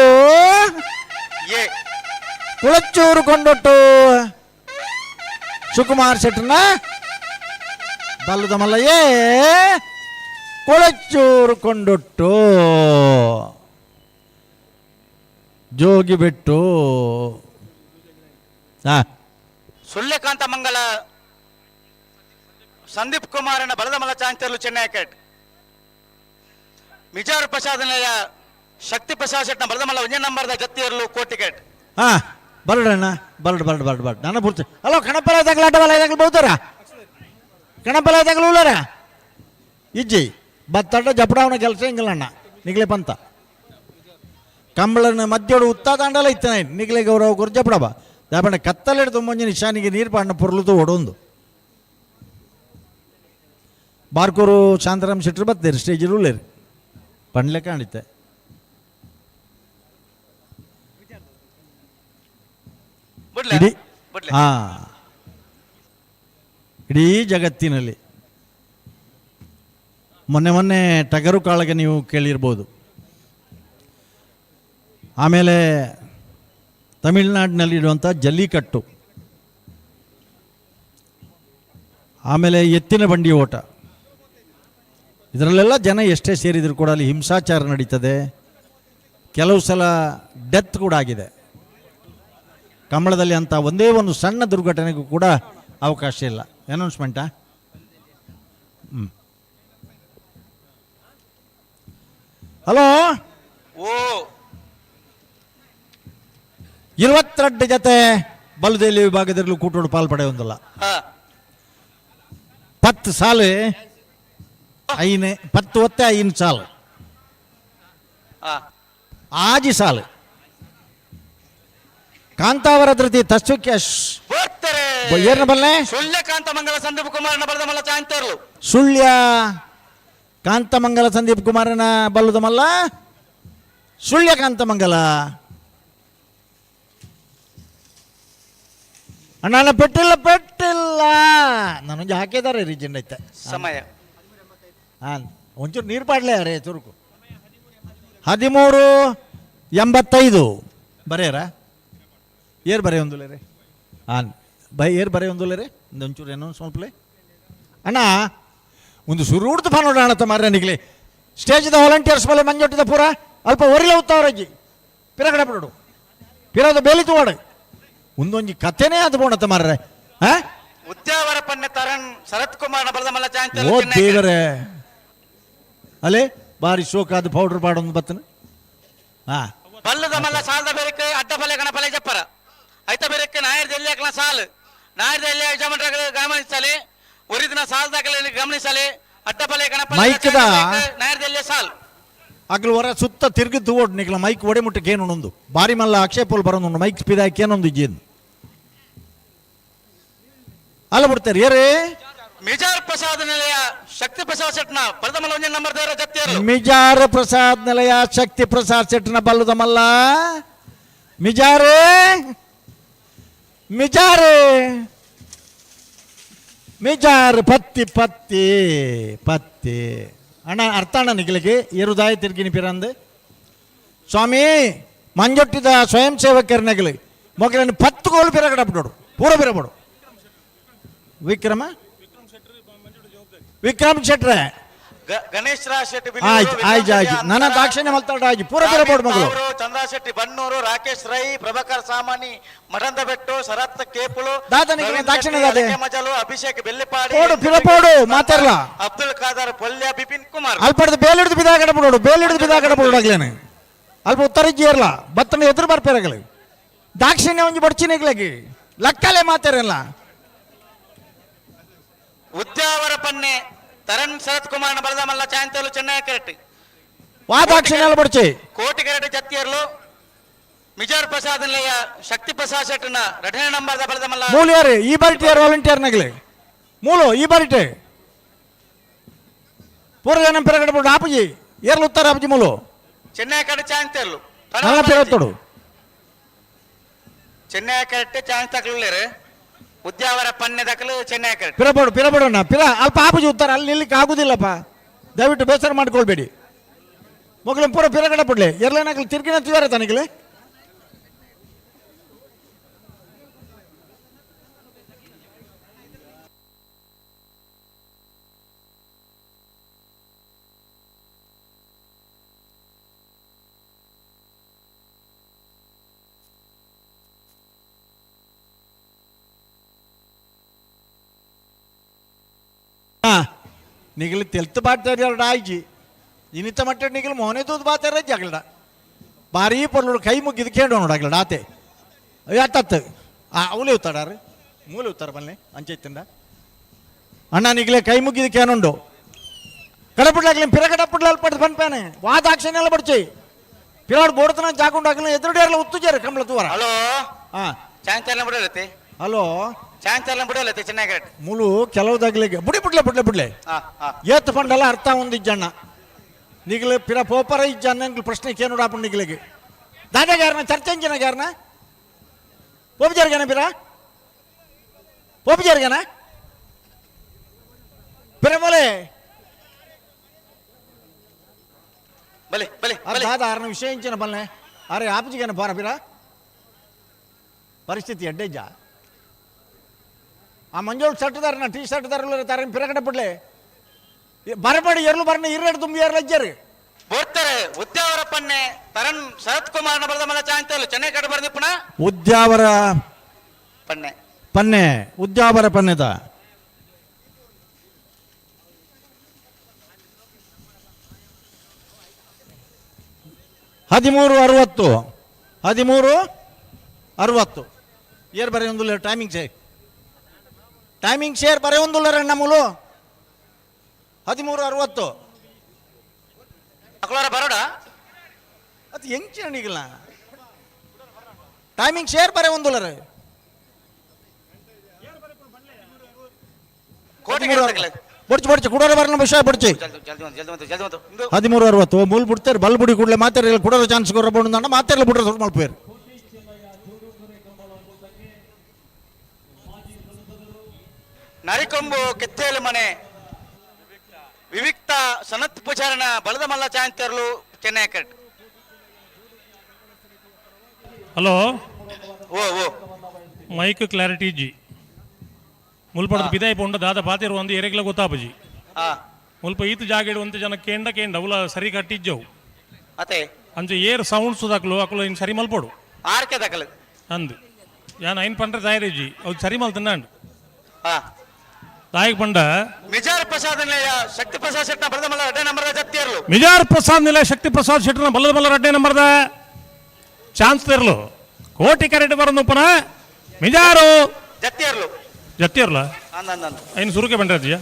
ಕುಳಚೂರು ಕೊಂಡೊಟ್ಟು ಸುಕುಮಾರ್ ಶೆಟ್ಟನ ಬಲ್ಲದ ಮಲ್ಲಯೇ ಕೊಳಚೂರು ಕೊಂಡೊಟ್ಟು ಜೋಗಿ ಬಿಟ್ಟು ಸುಳ್ಳೆಕಾಂತ ಮಂಗಲ ಸಂದೀಪ್ ಕುಮಾರನ ಬಲದಮಲ್ಲ ಚಾಂಚರ್ಲು ಚೆನ್ನೈ ಕೆಟ್ ಮಿಜಾರು ಪ್ರಸಾದನೆಯ ಶಕ್ತಿ ಪ್ರಸಾದ್ ಶೆಟ್ನ ಬಲದಮಲ್ಲ ಒಂಜ ನಂಬರ್ದ ಜತ್ತಿಯರ್ಲು ಕೋಟಿಕೆಟ್. ಬರಡಣ್ಣ ಬರಡು ನನ್ನ ಪೂರ್ತಿ. ಹಲೋ, ಕಣಪಲ ತಗಲಾಟವಲ್ಲ ಬಹುತಾರ ಕಣಪಲ ತಗಲೂಲರ ಇಜ್ಜಿ ಬತ್ತಡ್ಡ ಜಪಡಾವನ ಕೆಲಸ ಹಿಂಗಲ್ಲಣ್ಣ ನಿಗ್ಲೆ ಪಂತ ಕಂಬಳನ ಮಧ್ಯೋಡು ಉತ್ತಾದಾಂಡಲ ಇತ್ತಾನೆ ನಿಗ್ಲೆ ಗೌರವ ಗುರು ಜಪಡಬ ಜಾಪಣ್ಣ ಕತ್ತಲೆಡ್ದು ಮುಂಜಾನೆ ನಿಶಾನಿಗೆ ನೀರು ಪಾಂಡ ಪುರ್ಲುದು ಓಡೊಂದು ಬಾರ್ಕೂರು ಶಾಂತರಾಮ್ ಶೆಟ್ರು ಬತ್ತೇರಿ ಸ್ಟೇಜ್ ಉಳ್ಳೇರಿ ಪಂಡ್ಲೆ ಕಾಣಿತ್ತೆ. ಇಡೀ ಜಗತ್ತಿನಲ್ಲಿ ಮೊನ್ನೆ ಟಗರು ಕಾಳಗ ನೀವು ಕೇಳಿರ್ಬೋದು. ಆಮೇಲೆ ತಮಿಳುನಾಡಿನಲ್ಲಿರುವಂಥ ಜಲ್ಲಿಕಟ್ಟು, ಆಮೇಲೆ ಎತ್ತಿನ ಬಂಡಿ ಓಟ, ಇದರಲ್ಲೆಲ್ಲ ಜನ ಎಷ್ಟೇ ಸೇರಿದರೂ ಕೂಡ ಅಲ್ಲಿ ಹಿಂಸಾಚಾರ ನಡೀತದೆ. ಕೆಲವು ಸಲ ಡೆತ್ ಕೂಡ ಆಗಿದೆ. ಕಂಬಳದಲ್ಲಿ ಅಂತ ಒಂದೇ ಒಂದು ಸಣ್ಣ ದುರ್ಘಟನೆಗೂ ಕೂಡ ಅವಕಾಶ ಇಲ್ಲ. ಅನೌನ್ಸ್ಮೆಂಟಾ? ಹಲೋ, 22 ಜತೆ ಬಲುದೇಲಿ ವಿಭಾಗದಲ್ಲೂ ಕೂಟೋಡು ಪಾಲ್ಪಡೆ ಒಂದಲ್ಲ 10 ಸಾಲು 10 ಒತ್ತೆ 5 ಸಾಲು ಆಜಿ ಸಾಲು ಕಾಂತಾವರ ಧೃತಿ ತಸ್ವಿಕ್ಯ ಏರ್ನ ಬಲ್ಲೆ ಸುಳ್ಯಕಾಂತ ಮಂಗಲ ಸಂದೀಪ್ ಕುಮಾರನ ಬಲದಮಲ್ಲ ಚಾಂಚರ್ಲು ಸುಳ್ಯ ಕಾಂತಮಂಗಲ ಸಂದೀಪ್ ಕುಮಾರನ ಬಲ್ಲದ ಮಲ್ಲ ಸುಳ್ಯ ಕಾಂತಮಂಗಲ ಅಣ್ಣ ಪೆಟ್ಟಿಲ್ಲ ನಾನೊಂದು ಹಾಕಿದ್ದಾರೆ ರೀಜನ್ ಐತೆ ಸಮಯ ಒಂಚೂರು ನೀರು ಪಾಡ್ಲೇ ಅರೇ ಚುರುಕು 13:85 ಬರೆಯರ ಏರ್ ಬರೆ ಒಂದುಲೆ ರೀ ಏರ್ ಬರೆ ಒಂದುಲೆ ರೀ ಒಂಚೂರು ಏನೋ ಸ್ವಲ್ಪಲೇ ಅಣ್ಣ ಒಂದು ಸುರು ಉಡ್ದು ನೋಡೋಣ ಅಣ್ಣ ಮಾರ್ರೆ ನಿಗ್ಲಿ ಸ್ಟೇಜ್ದ ವಾಲಂಟಿಯರ್ಸ್ ಮೇಲೆ ಮಂಜೊಟ್ಟಿದ ಪೂರ ಅಲ್ಪ ಒರಿಲೆ ಉತ್ತವರಜ್ಜಿ ಪಿರಗಡೆ ಬಿಡು ಪಿರೋದು ಬೇಲಿತು ಓಡ ಒಂದೊಂಜಿ ಕಥೆನೇ ಅದು ಬೋಣತ್ತ ಮಾರ್ರೆ ಉದ್ಯಾವರ ಪನ್ನೆ ತರಣ್ ಶರತ್ ಕುಮಾರ್ನ ಬಲದಮಲ್ಲ ಚಾಂಚರ್ಲು ಓ ದೇವರೇ ಅಲೆ ಬಾರಿ ಶೋಕಾದ ಪೌಡರ್ ಪಾಡೊಂದು ಬತ್ತನ ಬಲ್ಲದಮಲ್ಲ ಸಾಲದ ಬೇರೆಕ್ಕೆ ಅಡ್ಡಫಲೆ ಗಣಫಲೆ ಜಪ್ಪರ ಐತ ಬೇರೆಕ್ಕೆ ನಾಯರ್ದ ಎಲ್ಲಿಯಾಕಲ ಸಾಲು ನಾಯರ್ದ ಎಲ್ಲಿಯ ಯಜಮಾನರ ಗಮನಿಸಲಿ ಒರಿದಿನ ಸಾಲದಾಗಲಿ ಗಮನಿಸಲಿ ಅಡ್ಡಫಲೆ ಗಣಫಲೆ ಮೈಕ್ದ ನಾಯರ್ದ ಎಲ್ಲಿಯ ಸಾಲು ಅಗ್ಲು ಹೊರ ಸುತ್ತ ತಿರುಗಿದ್ದು ಓಡ್ ನಿಕ್ಲ ಮೈಕ್ ಒಡೆ ಮುಟ್ಟಕ್ಕೆ ಏನೊಂದು ಬಾರಿ ಮಲ್ಲ ಆಕ್ಷೇಪಲ್ ಬರೋದು ಮೈಕ್ ಸ್ಪೀದಾಕಿ ಏನೊಂದು ಇಜ್ಜೇನು ಅಲ್ಲ ಬಿಡ್ತಾರೆ ಏರೇ ಮಿಜಾರ್ ಪ್ರಸಾದ್ ನಿಲಯ ಶಕ್ತಿ ಪ್ರಸಾದ್ ಶೆಟ್ನ ಬಲದಮಲ್ಲ ಒಂಜ ನಂಬರ್ ದೇವರ ಜತ್ತಿಯರು ಮಿಜಾರ ಪ್ರಸಾದ್ ನಿಲಯ ಶಕ್ತಿ ಪ್ರಸಾದ್ ಶೆಟ್ನ ಬಲ್ಲದಮಲ್ಲ ಮಿಜಾರ್ ಪತ್ತಿ ಅಣ್ಣ ಅರ್ಥ ಅಣ್ಣ ನಿಗ್ಲಿಕ್ಕೆ ಇರುದಾಯ ತಿರ್ಗಿನಿ ಪಿರಂದು ಸ್ವಾಮಿ ಮಂಜೊಟ್ಟಿದ ಸ್ವಯಂ ಸೇವಕರ ನಗಲಿ ಮೊಗಲನ್ನು 10 ಗೋಲು ಪಿರಗಡಬಿಡೋಡು ಪೂರ ಪಿರಬಡು ವಿಕ್ರಮ್ ಶೆಟ್ರೆ ಗಣೇಶ್ ರಾಜ್ ಶೆಟ್ಟಿ ಆಯ್ತು ಆಯ್ತು ಆಯ್ತು ನನ್ನ ದಾಕ್ಷಿಣ್ಯ ಮಲ್ತಾಡ ಆಯ್ತು ಪೂರ ಪೂರ ಬೋರ್ಡ್ ಮಗಳು ಚಂದ್ರ ಶೆಟ್ಟಿ ಬನ್ನೂರು, ರಾಕೇಶ್ ರೈ, ಪ್ರಭಾಕರ್ ಸಾಮಾನಿ, ಮಠಂದ ಬೆಟ್ಟು, ಶರತ್ ಕೇಪುಳು, ದಾದನಿಗೆ ದಾಕ್ಷಿಣ್ಯ ದಾದೆ ಮಜಲು, ಅಭಿಷೇಕ್ ಬೆಳ್ಳಿಪಾಡಿ, ಪೋಡು ಪಿರ ಪೋಡು ಮಾತಾರಲ್ಲ ಅಬ್ದುಲ್ ಖಾದರ್ ಪೊಲ್ಯ, ಬಿಪಿನ್ ಕುಮಾರ್ ಅಲ್ಪಡ್ದು ಬೇಲಿಡ್ದು ಬಿದಾಗಡ ಬಿಡೋಡು ಬೇಲಿಡ್ದು ಬಿದಾಗಡ ಬಿಡೋಡಾಗ್ಲೇನೆ ಅಲ್ಪ ಉತ್ತರಜ್ಜಿ ಇರಲ್ಲ ಬತ್ತನ ಎದುರು ಬರ್ಪೇರಾಗಲಿ ದಾಕ್ಷಿಣ್ಯ ಒಂಜಿ ಬಡ್ಚಿನಿಗ್ಲಾಗಿ ಲಕ್ಕಲೆ ಮಾತಾರಲ್ಲ ಉದ್ಯಾವರ ಪನ್ನೆ ತರಣ್ ಶರತ್ ಕುಮಾರ್ ಬಲದ ಮಲ್ಲ ಚಾಂತಲು ಚೆನ್ನೈ ಕೆರೆಟ್ಟಿ ವಾ ದಾಕ್ಷಿಣ್ಯ ಬಡ್ಚಿ ಕೋಟಿ ಕೆರೆಟ್ಟಿ ಜತ್ತಿಯರ್ಲು ಮಿಜಾರ್ ಪ್ರಸಾದ್ ನಿಲಯ ಶಕ್ತಿ ಪ್ರಸಾದ್ ಶೆಟ್ಟನ 2ನೇ ನಂಬರ್ದ ಬಲದ ಮಲ್ಲ ಮೂಲಿಯಾರು ಈ ಬಾರಿಟಿ ಯಾರು ವಾಲಂಟಿಯರ್ನಾಗಲಿ ಮೂಲು ಈ ಬಾರಿಟೆ ಪೂರ ಜನ ಪೆರಗಡ ಬಿಡು ಆಪುಜಿ ಏರ್ಲು ಉತ್ತರ ಆಪುಜಿ ಮೂಲು ಚೆನ್ನೈ ಕಡೆ ಚಾಂತರ್ಲು ನನ್ನ ಪೆರತ್ತೋಡು ಚೆನ್ನೈ ಕೆರೆಟ್ಟಿ ಚಾನ್ಸ್ ತಕಲಿರು ಉದ್ಯಾವರ ಪನ್ನೆ ದಕ್ಕಲು ಚೆನ್ನೈ ಕೆರೆಟ್ಟಿ ಪಿರಬೇಡಣ್ಣ ಪಿರ ಅಲ್ಪ ಆಪುಜಿ ಉತ್ತರ ಅಲ್ಲಿ ನಿಲ್ಲಿಕ್ಕೆ ಆಗುದಿಲ್ಲಪ್ಪ ದಯವಿಟ್ಟು ಬೇಸರ ಮಾಡ್ಕೊಳ್ಬೇಡಿ ಮಗಳು ಪೂರ ಪಿರಗಡ ಬಿಡ್ಲಿ ಎರ್ಲೇನಾಗಲಿ ತಿರ್ಗಿನ ತಿವಾರ ತನಗಲಿ ನಿಗಲು ತೆಲ್ತು ಬಾಡ್ತಾರೆ ಎರಡು ಆಯ್ಜಿ ಇನ್ನಿತ್ತ ಮಟ್ಟ ನಿಗಲು ಮೋನೆ ತೂದು ಬಾತಾರೆ ಜಗಳಡ ಭಾರಿ ಪೊರ್ಲು ಕೈ ಮುಗಿದು ಕೇಳು ನೋಡಾಗ್ಲಡ ಆತೆ ಅತ್ತತ್ತು ಅವಲೇ ಉತ್ತಾಡಾರು ಮೂಲೆ ಉತ್ತಾರ ಬಲ್ಲೆ ಅಂಚೈತಿಂದ ಅಣ್ಣ ನಿಗಲೆ ಕೈ ಮುಗಿದು ಕೇನುಂಡು ಕಡಪುಡ್ಲಾಗ್ಲಿ ಪಿರಗಡಪುಡ್ಲ ಪಡ್ದು ಪನ್ಪೇನೆ ವಾದಾಕ್ಷಣ ಎಲ್ಲ ಬಡ್ಚಿ ಪಿರಾಡ್ ಬೋಡ್ತನ ಜಾಕೊಂಡಾಗ್ಲಿ ಎದುರುಡೇರ್ಲ ಉತ್ತುಜಾರು ಕಂಬಳ ತೂವರ ಹಲೋ ಹಾ ಚಾಂಚಲ್ಲ ಬಿಡಲತ್ತೆ ಹಲೋ ಚಾಂಚಲ್ಲ ಬಿಡಲತ್ತೆ ಚೆನ್ನೈ ಕೆರೆಟ್ಟಿ ಮೂಲು ಕೆಲವುದಾಗ್ಲಿಗೆ ಬಿಡ್ಲೆ ಏತ್ ಪಂಡಲ್ಲ ಅರ್ಥ ಒಂದು ಇಜ್ಜಣ್ಣ ನಿಗಲು ಪಿರ ಪೋಪರ ಇಜ್ಜಣ್ಣ ಪ್ರಶ್ನೆ ಕೇನು ಆಪಣ ನಿಗಲಿಗೆ ದಾದಾಗಾರನ ಚರ್ಚೆಂಜಿನಗಾರನ ಪೋಪಜಾರ್ಗನ ಪಿರ ಪೋಪಜಾರ್ಗನ ಪಿರ ಬೋಲೆ ಬಲೆ ಬಲೆ ದಾದ ಆರನ ವಿಷಯ ಇಂಚಿನ ಬಲ್ಲೆ ಅರೆ ಆಪಜಿಗನ ಬಾರ ಪಿರ ಪರಿಸ್ಥಿತಿ ಎಡ್ಡೆಜ್ಜ ಆ ಮಂಜೋಳು ಶರ್ಟ್ ದಾರನ ಟೀ ಶರ್ಟ್ ದಾರ ತಾರ ಪಿರಗಡೆ ಬಿಡ್ಲೆ ಬರಬೇಡಿ ಎರ್ಲು ಬರ್ನ ಇರ್ರೆಡ್ ತುಂಬಿ ಏರ್ಲ ಇಜ್ಜರು ಬೋಡ್ತಾರೆ ಉದ್ಯಾವರ ಪನ್ನೆ ತರಣ್ ಶರತ್ ಕುಮಾರ್ನ ಬಲದ ಮಲ್ಲ ಚಾಂತಲು ಚೆನ್ನೈ ಕಡೆ ಬರ್ದಿ ಪುಣ ಉದ್ಯಾವರ ಪನ್ನೆ ಪನ್ನೆ ಉದ್ಯಾವರ ಪನ್ನೆದ ಹದಿಮೂರು ಅರವತ್ತು ಏರ್ ಬರೀ ಒಂದು ಟೈಮಿಂಗ್ ಶೇರ್ ಬರೀ ಒಂದು ನಮ್ಮಲು 13:60 ಅಕ್ಲಾರ ಬರೋಡ ಅದು ಹೆಂಗ್ ನಿಗಲ್ಲ ಟೈಮಿಂಗ್ ಶೇರ್ ಬರೀ ಒಂದು ಕೋಟಿ ಬಡ್ಚಿ ಕುಡೋರ ಬರ್ನ ವಿಷಯ ಬಡ್ಚಿ ಜಲ್ದಿ 13:60 ಮೂಲ್ ಬಿಡ್ತಾರೆ ಬಲ್ ಬುಡಿ ಕೂಡಲೇ ಮಾತಾಡಿಲ್ಲ ಕುಡೋರ ಚಾನ್ಸ್ ಕೊರಬಹುದು ಮಾತಾಡಲ್ಲ ಬಿಡ್ರೆ ಸ್ವಲ್ಪ ಮಲ್ಪೇರು ನರಿಕೊಂಬು ಕೆತ್ತೇಲು ಮನೆ ವಿವಿಕ್ತ ಸನತ್ ಪೂಜಾರನ ಬಲದ ಮಲ್ಲ ಚಾಂತರ್ಲು ಚೆನ್ನೈ ಕೆರೆಟ್ಟಿ ಹಲೋ ಓ ಮೈಕ್ ಕ್ಲಾರಿಟಿ ಜಿ ಮುಲ್ಪಡದ ಬಿದಾಯಿ ಪೊಂಡ ದಾದ ಪಾತಿರು ಒಂದು ಎರೆಗ್ಲ ಗೊತ್ತಾಪಜಿ ಮುಲ್ಪ ಈತು ಜಾಗೇಡು ಒಂದು ಜನ ಕೇಂಡ ಅವಲ ಸರಿ ಕಟ್ಟಿಜ್ಜವು ಅತೆ ಅಂಚೆ ಏರ್ ಸೌಂಡ್ಸ್ ದಕ್ಲು ಅಕ್ಲು ಇನ್ ಸರಿ ಮಲ್ಪಡು ಆರ್ಕೆ ದಕ್ಕಲು ಅಂದು ಯಾನ್ ಐನ್ ಪಂಡ್ರೆ ತಯಾರಿಜಿ ಅವು ಸರಿ ಮಲ್ತಂಡು ಹಾ ತಾಯಿಗೆ ಪಂಡ ಮಿಜಾರ್ ಪ್ರಸಾದ್ ನಿಲಯ ಶಕ್ತಿ ಪ್ರಸಾದ್ ಶೆಟ್ನ ಬಲದ ಮಲ್ಲ 2ನೇ ನಂಬರ್ದ ಜತ್ತಿಯರ್ಲು ಮಿಜಾರ್ ಪ್ರಸಾದ್ ನಿಲಯ ಶಕ್ತಿ ಪ್ರಸಾದ್ ಶೆಟ್ನ ಬಲ್ಲದ ಬಲ್ಲ 2ನೇ ನಂಬರ್ದ ಚಾನ್ಸ್ ತೆರ್ಲು ಕೋಟಿ ಕರೆಕ್ಟ್ ಬರೋದು ಪುನಃ ಮಿಜಾರು ಜತ್ತಿಯರ್ಲ ಅಂದ ಐನು ಸುರುಕೆ ಬಂಡ್ರಜ್ಜಿಯ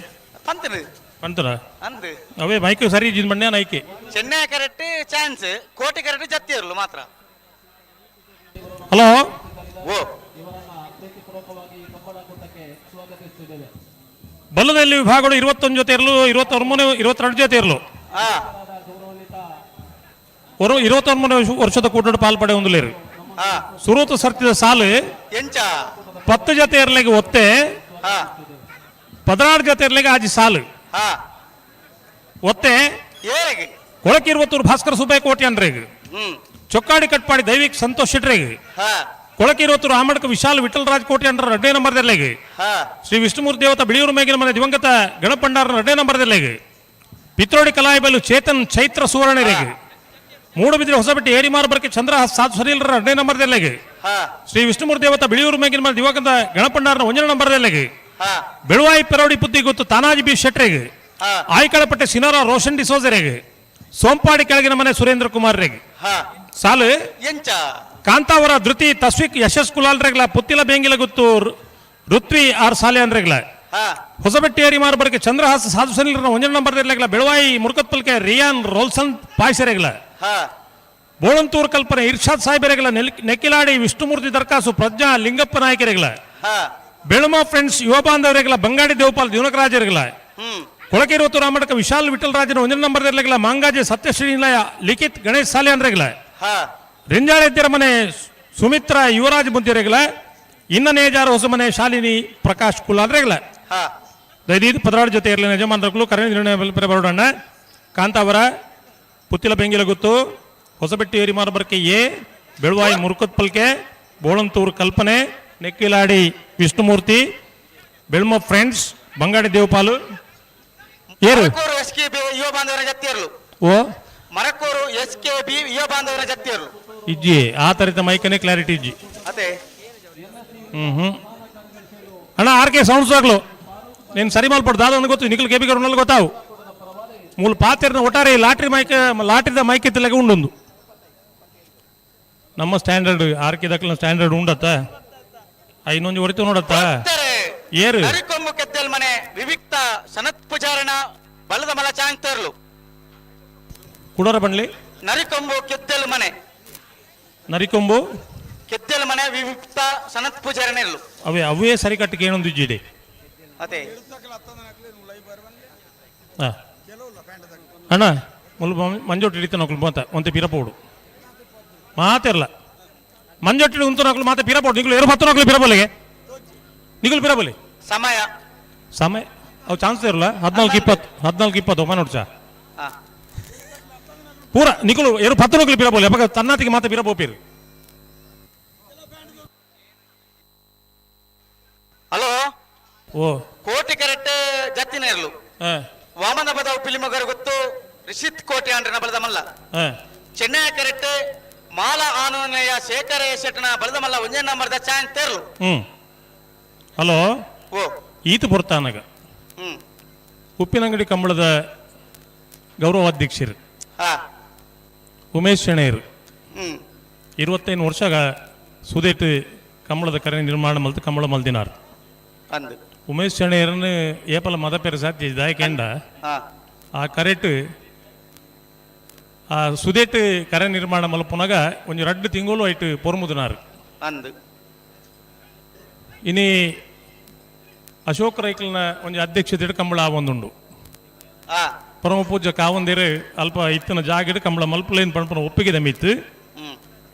ಪಂತನು ಪಂತನ ಅಂದು ಅವೇ ಮೈಕ್ ಸರಿ ಇಜ್ಜಿನ ಬಂಡೆ ನೈಕೆ ಚೆನ್ನೈ ಕೆರೆಟ್ಟಿ ಚಾನ್ಸ್ ಕೋಟಿ ಕೆರೆಟ್ಟಿ ಜತ್ತಿಯರ್ಲು ಮಾತ್ರ ಹಲೋ ಓ ಬಲ್ಲದಲ್ಲಿ ವಿಭಾಗಗಳು 21 ಜೊತೆ ಇರಲು 22 ಜೊತೆ ಇರಲು 21 ವರ್ಷದ ಕೂಟ ಪಾಲ್ಪಡೆ ಹೊಂದಲೇರು ಸುರೂತು ಸರ್ತಿದ ಸಾಲು 10 ಜೊತೆ ಇರ್ಲಿಕ್ಕೆ ಒತ್ತೆ 16 ಜೊತೆ ಇರ್ಲಿಕ್ಕೆ ಆಜಿ ಸಾಲು ಒತ್ತೆ ಕೊಳಕಿರುವತ್ತೂರು ಭಾಸ್ಕರ ಸುಬ್ಬಯ್ಯ ಕೋಟಿ ಅನ್ರೇಗ ಚೊಕ್ಕಾಡಿ ಕಟ್ಪಾಡಿ ದೈವಿಕ್ ಸಂತೋಷ್ ಶೆಟ್ರೇಗ ಕೊಳಕಿರುವತ್ತೂರು ಆಮಡಕ ವಿಶಾಲ್ ವಿಠಲ್ ರಾಜ್ ಕೋಟಿ ಅಂಡ್ರ 2ನೇ ನಂಬರ್ದಲ್ಲೇಗೆ ಶ್ರೀ ವಿಷ್ಣುಮೂರ್ತಿ ದೇವತ ಬಿಳಿಯೂರು ಮೇಗಿನ ಮನೆ ದಿವಂಗತ ಗಣಪಂಡಾರ 2ನೇ ನಂಬರ್ದಲ್ಲೇಗೆ ಪಿತ್ರೋಡಿ ಕಲಾಯಿಬಲು ಚೇತನ್ ಚೈತ್ರ ಸುವರ್ಣರಿಗೆ ಮೂಡುಬಿದ್ರೆ ಹೊಸಬೆಟ್ಟಿ ಏರಿಮಾರು ಬರ್ಕೆ ಚಂದ್ರ ಸಾಧು ಸಲೀಲರ 2ನೇ ನಂಬರ್ದಲ್ಲಿಗೆ ಶ್ರೀ ವಿಷ್ಣುಮೂರ್ತಿ ದೇವತ ಬಿಳಿಯೂರು ಮೇಗಿನ ಮೇಲೆ ದಿವಕಂದ ಗಣಪಣ್ಣಾರನ 1ನೇ ನಂಬರ್ದಲ್ಲಿಗೆ ಬೆಳುವಾಯಿ ಪೆರೋಡಿ ಪುದ್ದಿ ಗೊತ್ತು ತಾನಾಜಿ ಬಿ ಶೆಟ್ರಿಗೆ ಆಯ್ಕಳಪಟ್ಟೆ ಸಿನಾರ ರೋಷನ್ ಡಿಸೋಜರಿಗೆ ಸೋಂಪಾಡಿ ಕೆಳಗಿನ ಮನೆ ಸುರೇಂದ್ರ ಕುಮಾರ್ರಿಗೆ ಸಾಲು ಕಾಂತಾವರ ಧೃತಿ ತಸ್ವಿಕ್ ಯಶಸ್ ಕುಲಾಲ್ರೆಗ್ಲ ಪುತ್ತಿಲ ಬೇಂಗಿಲ ಗೊತ್ತು ಋತ್ವಿ ಆರ್ ಸಾಲೆ ಅನ್ರೆಗ್ಲ ಹೊಸಬೆಟ್ಟಿ ಏರಿಮಾರು ಬರ್ಕೆ ಚಂದ್ರಹಾಸ ಸಾಧು ಸಲೀಲರ 1ನೇ ನಂಬರ್ದಲ್ಲಿಗೆ ಬೆಳುವಾಯಿ ಮುರುಕತ್ಪಲ್ಕೆ ರಿಯಾನ್ ರೋಲ್ಸನ್ ಪಾಯ್ಸರೆಗ್ಲ ಬೋಳಂತೂರು ಕಲ್ಪನೆ ಇರ್ಷಾದ್ ಸಾಹೇಬರೆಗಲ ನೆಕ್ಕಿಲಾಡಿ ವಿಷ್ಣುಮೂರ್ತಿ ದರ್ಕಾಸು ಪ್ರಜ್ಞಾ ಲಿಂಗಪ್ಪ ನಾಯಕರೆಗಲ ಬೆಳುಮ ಫ್ರೆಂಡ್ಸ್ ಯುವ ಬಾಂಧವರೆಗಲ ಬಂಗಾಡಿ ದೇವಪಾಲ್ ದಿನಕರಾಜರೆಗಲ ಕೊಳಕೇರುವತ್ತು ರಾಮಡಕ ವಿಶಾಲ್ ವಿಠಲ್ ರಾಜನ 1ನೇ ನಂಬರ್ದಲ್ಲಿಗಲ ಮಾಂಗಾಜೆ ಸತ್ಯಶ್ರೀನಿಲಯ ಲಿಖಿತ್ ಗಣೇಶ್ ಸಾಲೆ ಅನ್ರೆಗಲ ರಿಂಜಾಳೆದ್ದಿರ ಮನೆ ಸುಮಿತ್ರ ಯುವರಾಜ್ ಮುದ್ದಿರೆಗಲ ಇನ್ನ ನೇಜಾರ ಹೊಸ ಮನೆ ಶಾಲಿನಿ ಪ್ರಕಾಶ್ ಕುಲಾಲ್ರೆಗಲ ದೈದೀದ್ ಪದರಾಡ್ ಜೊತೆ ಇರಲಿ ಯಜಮಾನರು ಕರೆ ನಿರ್ಣಯ ಬರೋಣ ಕಾಂತಾವರ ಪುತ್ತಿಲ ಬೆಂಗಿಲ ಗೊತ್ತು ಹೊಸಬೆಟ್ಟಿ ಏರಿಮಾರು ಬರ್ಕೆ ಎ ಬೆಳುವಾಯಿ ಮುರುಕತ್ಪಲ್ಕೆ ಬೋಳಂತೂರು ಕಲ್ಪನೆ ನೆಕ್ಕಿಲಾಡಿ ವಿಷ್ಣುಮೂರ್ತಿ ಬೆಳ್ಮ ಫ್ರೆಂಡ್ಸ್ ಬಂಗಾಡಿ ದೇವಪಾಲು ಏರು ಯುವ ಬಾಂಧವರ ಜತ್ತಿಯರ್ಲು ಓ ಮರಕ್ಕೂರು SKB ಯುವ ಬಾಂಧವರ ಜತ್ತಿಯರ್ಲು ಇಜ್ಜಿ ಆ ತರಿತ ಮೈಕನೆ ಕ್ಲಾರಿಟಿ ಇಜ್ಜಿ ಅದೇ ಅಣ್ಣ ಆರ್ಕೆ ಸೌಂಡ್ಸ್ ಆಗ್ಲು ನೀನು ಸರಿ ಮಾಲ್ಪಟ್ಟು ದಾದ ಒಂದು ಗೊತ್ತು ನಿಖಿಲ್ ಕೆಬಿಗರ್ ಉಣ್ಣಲ್ಲಿ ಗೊತ್ತಾವು ಮೂಲ ಪಾತಿರ್ನ ಒಟ್ಟಾರೆ ಲಾಟ್ರಿದ ಮೈಕ್ ಎತ್ತಲಾಗ ಉಂಡೊಂದು ನಮ್ಮ ಸ್ಟ್ಯಾಂಡರ್ಡ್ ಆರ್ಕೆ ದಕ್ಕಲ ಸ್ಟ್ಯಾಂಡರ್ಡ್ ಉಂಡತ್ತ ಇನ್ನೊಂದು ಹೊಡಿತು ನೋಡತ್ತ ಏರು ನರಿಕೊಂಬು ಕೆದ್ದಲ್ ಮನೆ ವಿವಿಕ್ತ ಸನತ್ ಪೂಜಾರಣ ಬಲದ ಮಲ ಚಾಂಗ್ತರ್ಲು ಕುಡರ ಬಣ್ಲಿ ನರಿಕೊಂಬು ಕೆದ್ದಲ್ ಮನೆ ನರಿಕೊಂಬು ಕೆದ್ದಲ್ ಮನೆ ವಿವಿಕ್ತ ಸನತ್ ಪೂಜಾರಣ ಇರ್ಲು ಅವೇ ಸರಿ ಕಟ್ಟಿಗೆ ಏನೊಂದು ಇಜ್ಜಿಡೆ ಅದೇ ಅಣ್ಣ ಮುಲ್ಪ ಮಂಜೊಟ್ಟು ಹಿಡಿತ ನೊಕ್ಲು ಮಾತ ಒಂತೆ ಪಿರಪೋಡು ಮಾತಿರಲ್ಲ ಮಂಜೊಟ್ಟು ಉಂಟು ನೊಕ್ಲು ಮಾತೆ ಪಿರಪೋಡು ನಿಗ್ಲು 20 ನೊಕ್ಲು ಪಿರಬೋಲಿಗೆ ನಿಗ್ಲು ಪಿರಬೋಲಿ ಸಮಯ ಅವು ಚಾನ್ಸ್ ಇರಲ್ಲ 14-20 ಒಮ್ಮೆ ನೋಡ್ಚ ಪೂರ ನಿಗ್ಲು 10 ನೊಕ್ಲು ಪಿರಬೋಲಿ ಅಪ್ಪ ತನ್ನಾತಿಗೆ ಮಾತೆ ಪಿರಬೋಪಿರು ಹಲೋ ಓ ಕೋಟಿ ಕರೆಕ್ಟ್ ಜತ್ತಿನ ಇರ್ಲು ವಾಮನ ಬದವು ಪಿಲಿಮಗರು ಗೊತ್ತು ರಿಷಿತ್ ಕೋಟೆ ಅಂಡ್ರನ ಬಲದ ಮಲ್ಲ ಚೆನ್ನೈ ಕರೆಕ್ಟ್ ಮಾಲ ಆನೋನೆಯ ಶೇಖರ ಶೆಟ್ಟನ ಬಲದ ಮಲ್ಲ 1ನೇ ನಂಬರ್ದ ಚಾನ್ ತೆರ್ಲು ಹಲೋ ಓ ಈತ ಬರ್ತಾನಾಗ ಉಪ್ಪಿನಂಗಡಿ ಕಂಬಳದ ಗೌರವಾಧ್ಯಕ್ಷರು ಉಮೇಶ್ ಶೆಣೇರು 25 ವರ್ಷ ಸುದೇಟ್ ಕಂಬಳದ ಕರೆ ನಿರ್ಮಾಣ ಮಲ್ತು ಕಂಬಳ ಮಲ್ದಿನಾರ್ ಉಮೇಶ್ ಶೆಣೇರನ್ನು ಏಪಲ ಮದ ಪೇರು ಸಾಧ್ಯ ದಾಯಕೆಂಡ ಆ ಕರೆಟ್ ಆ ಸುದೇಟ್ ಕರೆ ನಿರ್ಮಾಣ ಮಲ್ಪುನಾಗ ಒಂದು 2 ತಿಂಗಳು ಐಟು ಪೊರ್ಮುದಿನಾರು ಇನಿ ಅಶೋಕ್ ರೈಕಲ್ನ ಒಂದು ಅಧ್ಯಕ್ಷತೆ ಕಂಬಳ ಒಂದುಂಡು ಪರಮ ಪೂಜ್ಯ ಕಾವಂದಿರು ಅಲ್ಪ ಇತ್ತಿನ ಜಾಗಿಡು ಕಂಬಳ ಮಲ್ಪಲೇನು ಪಣಪನ ಒಪ್ಪಿಗೆ ದಮಿತ್ತು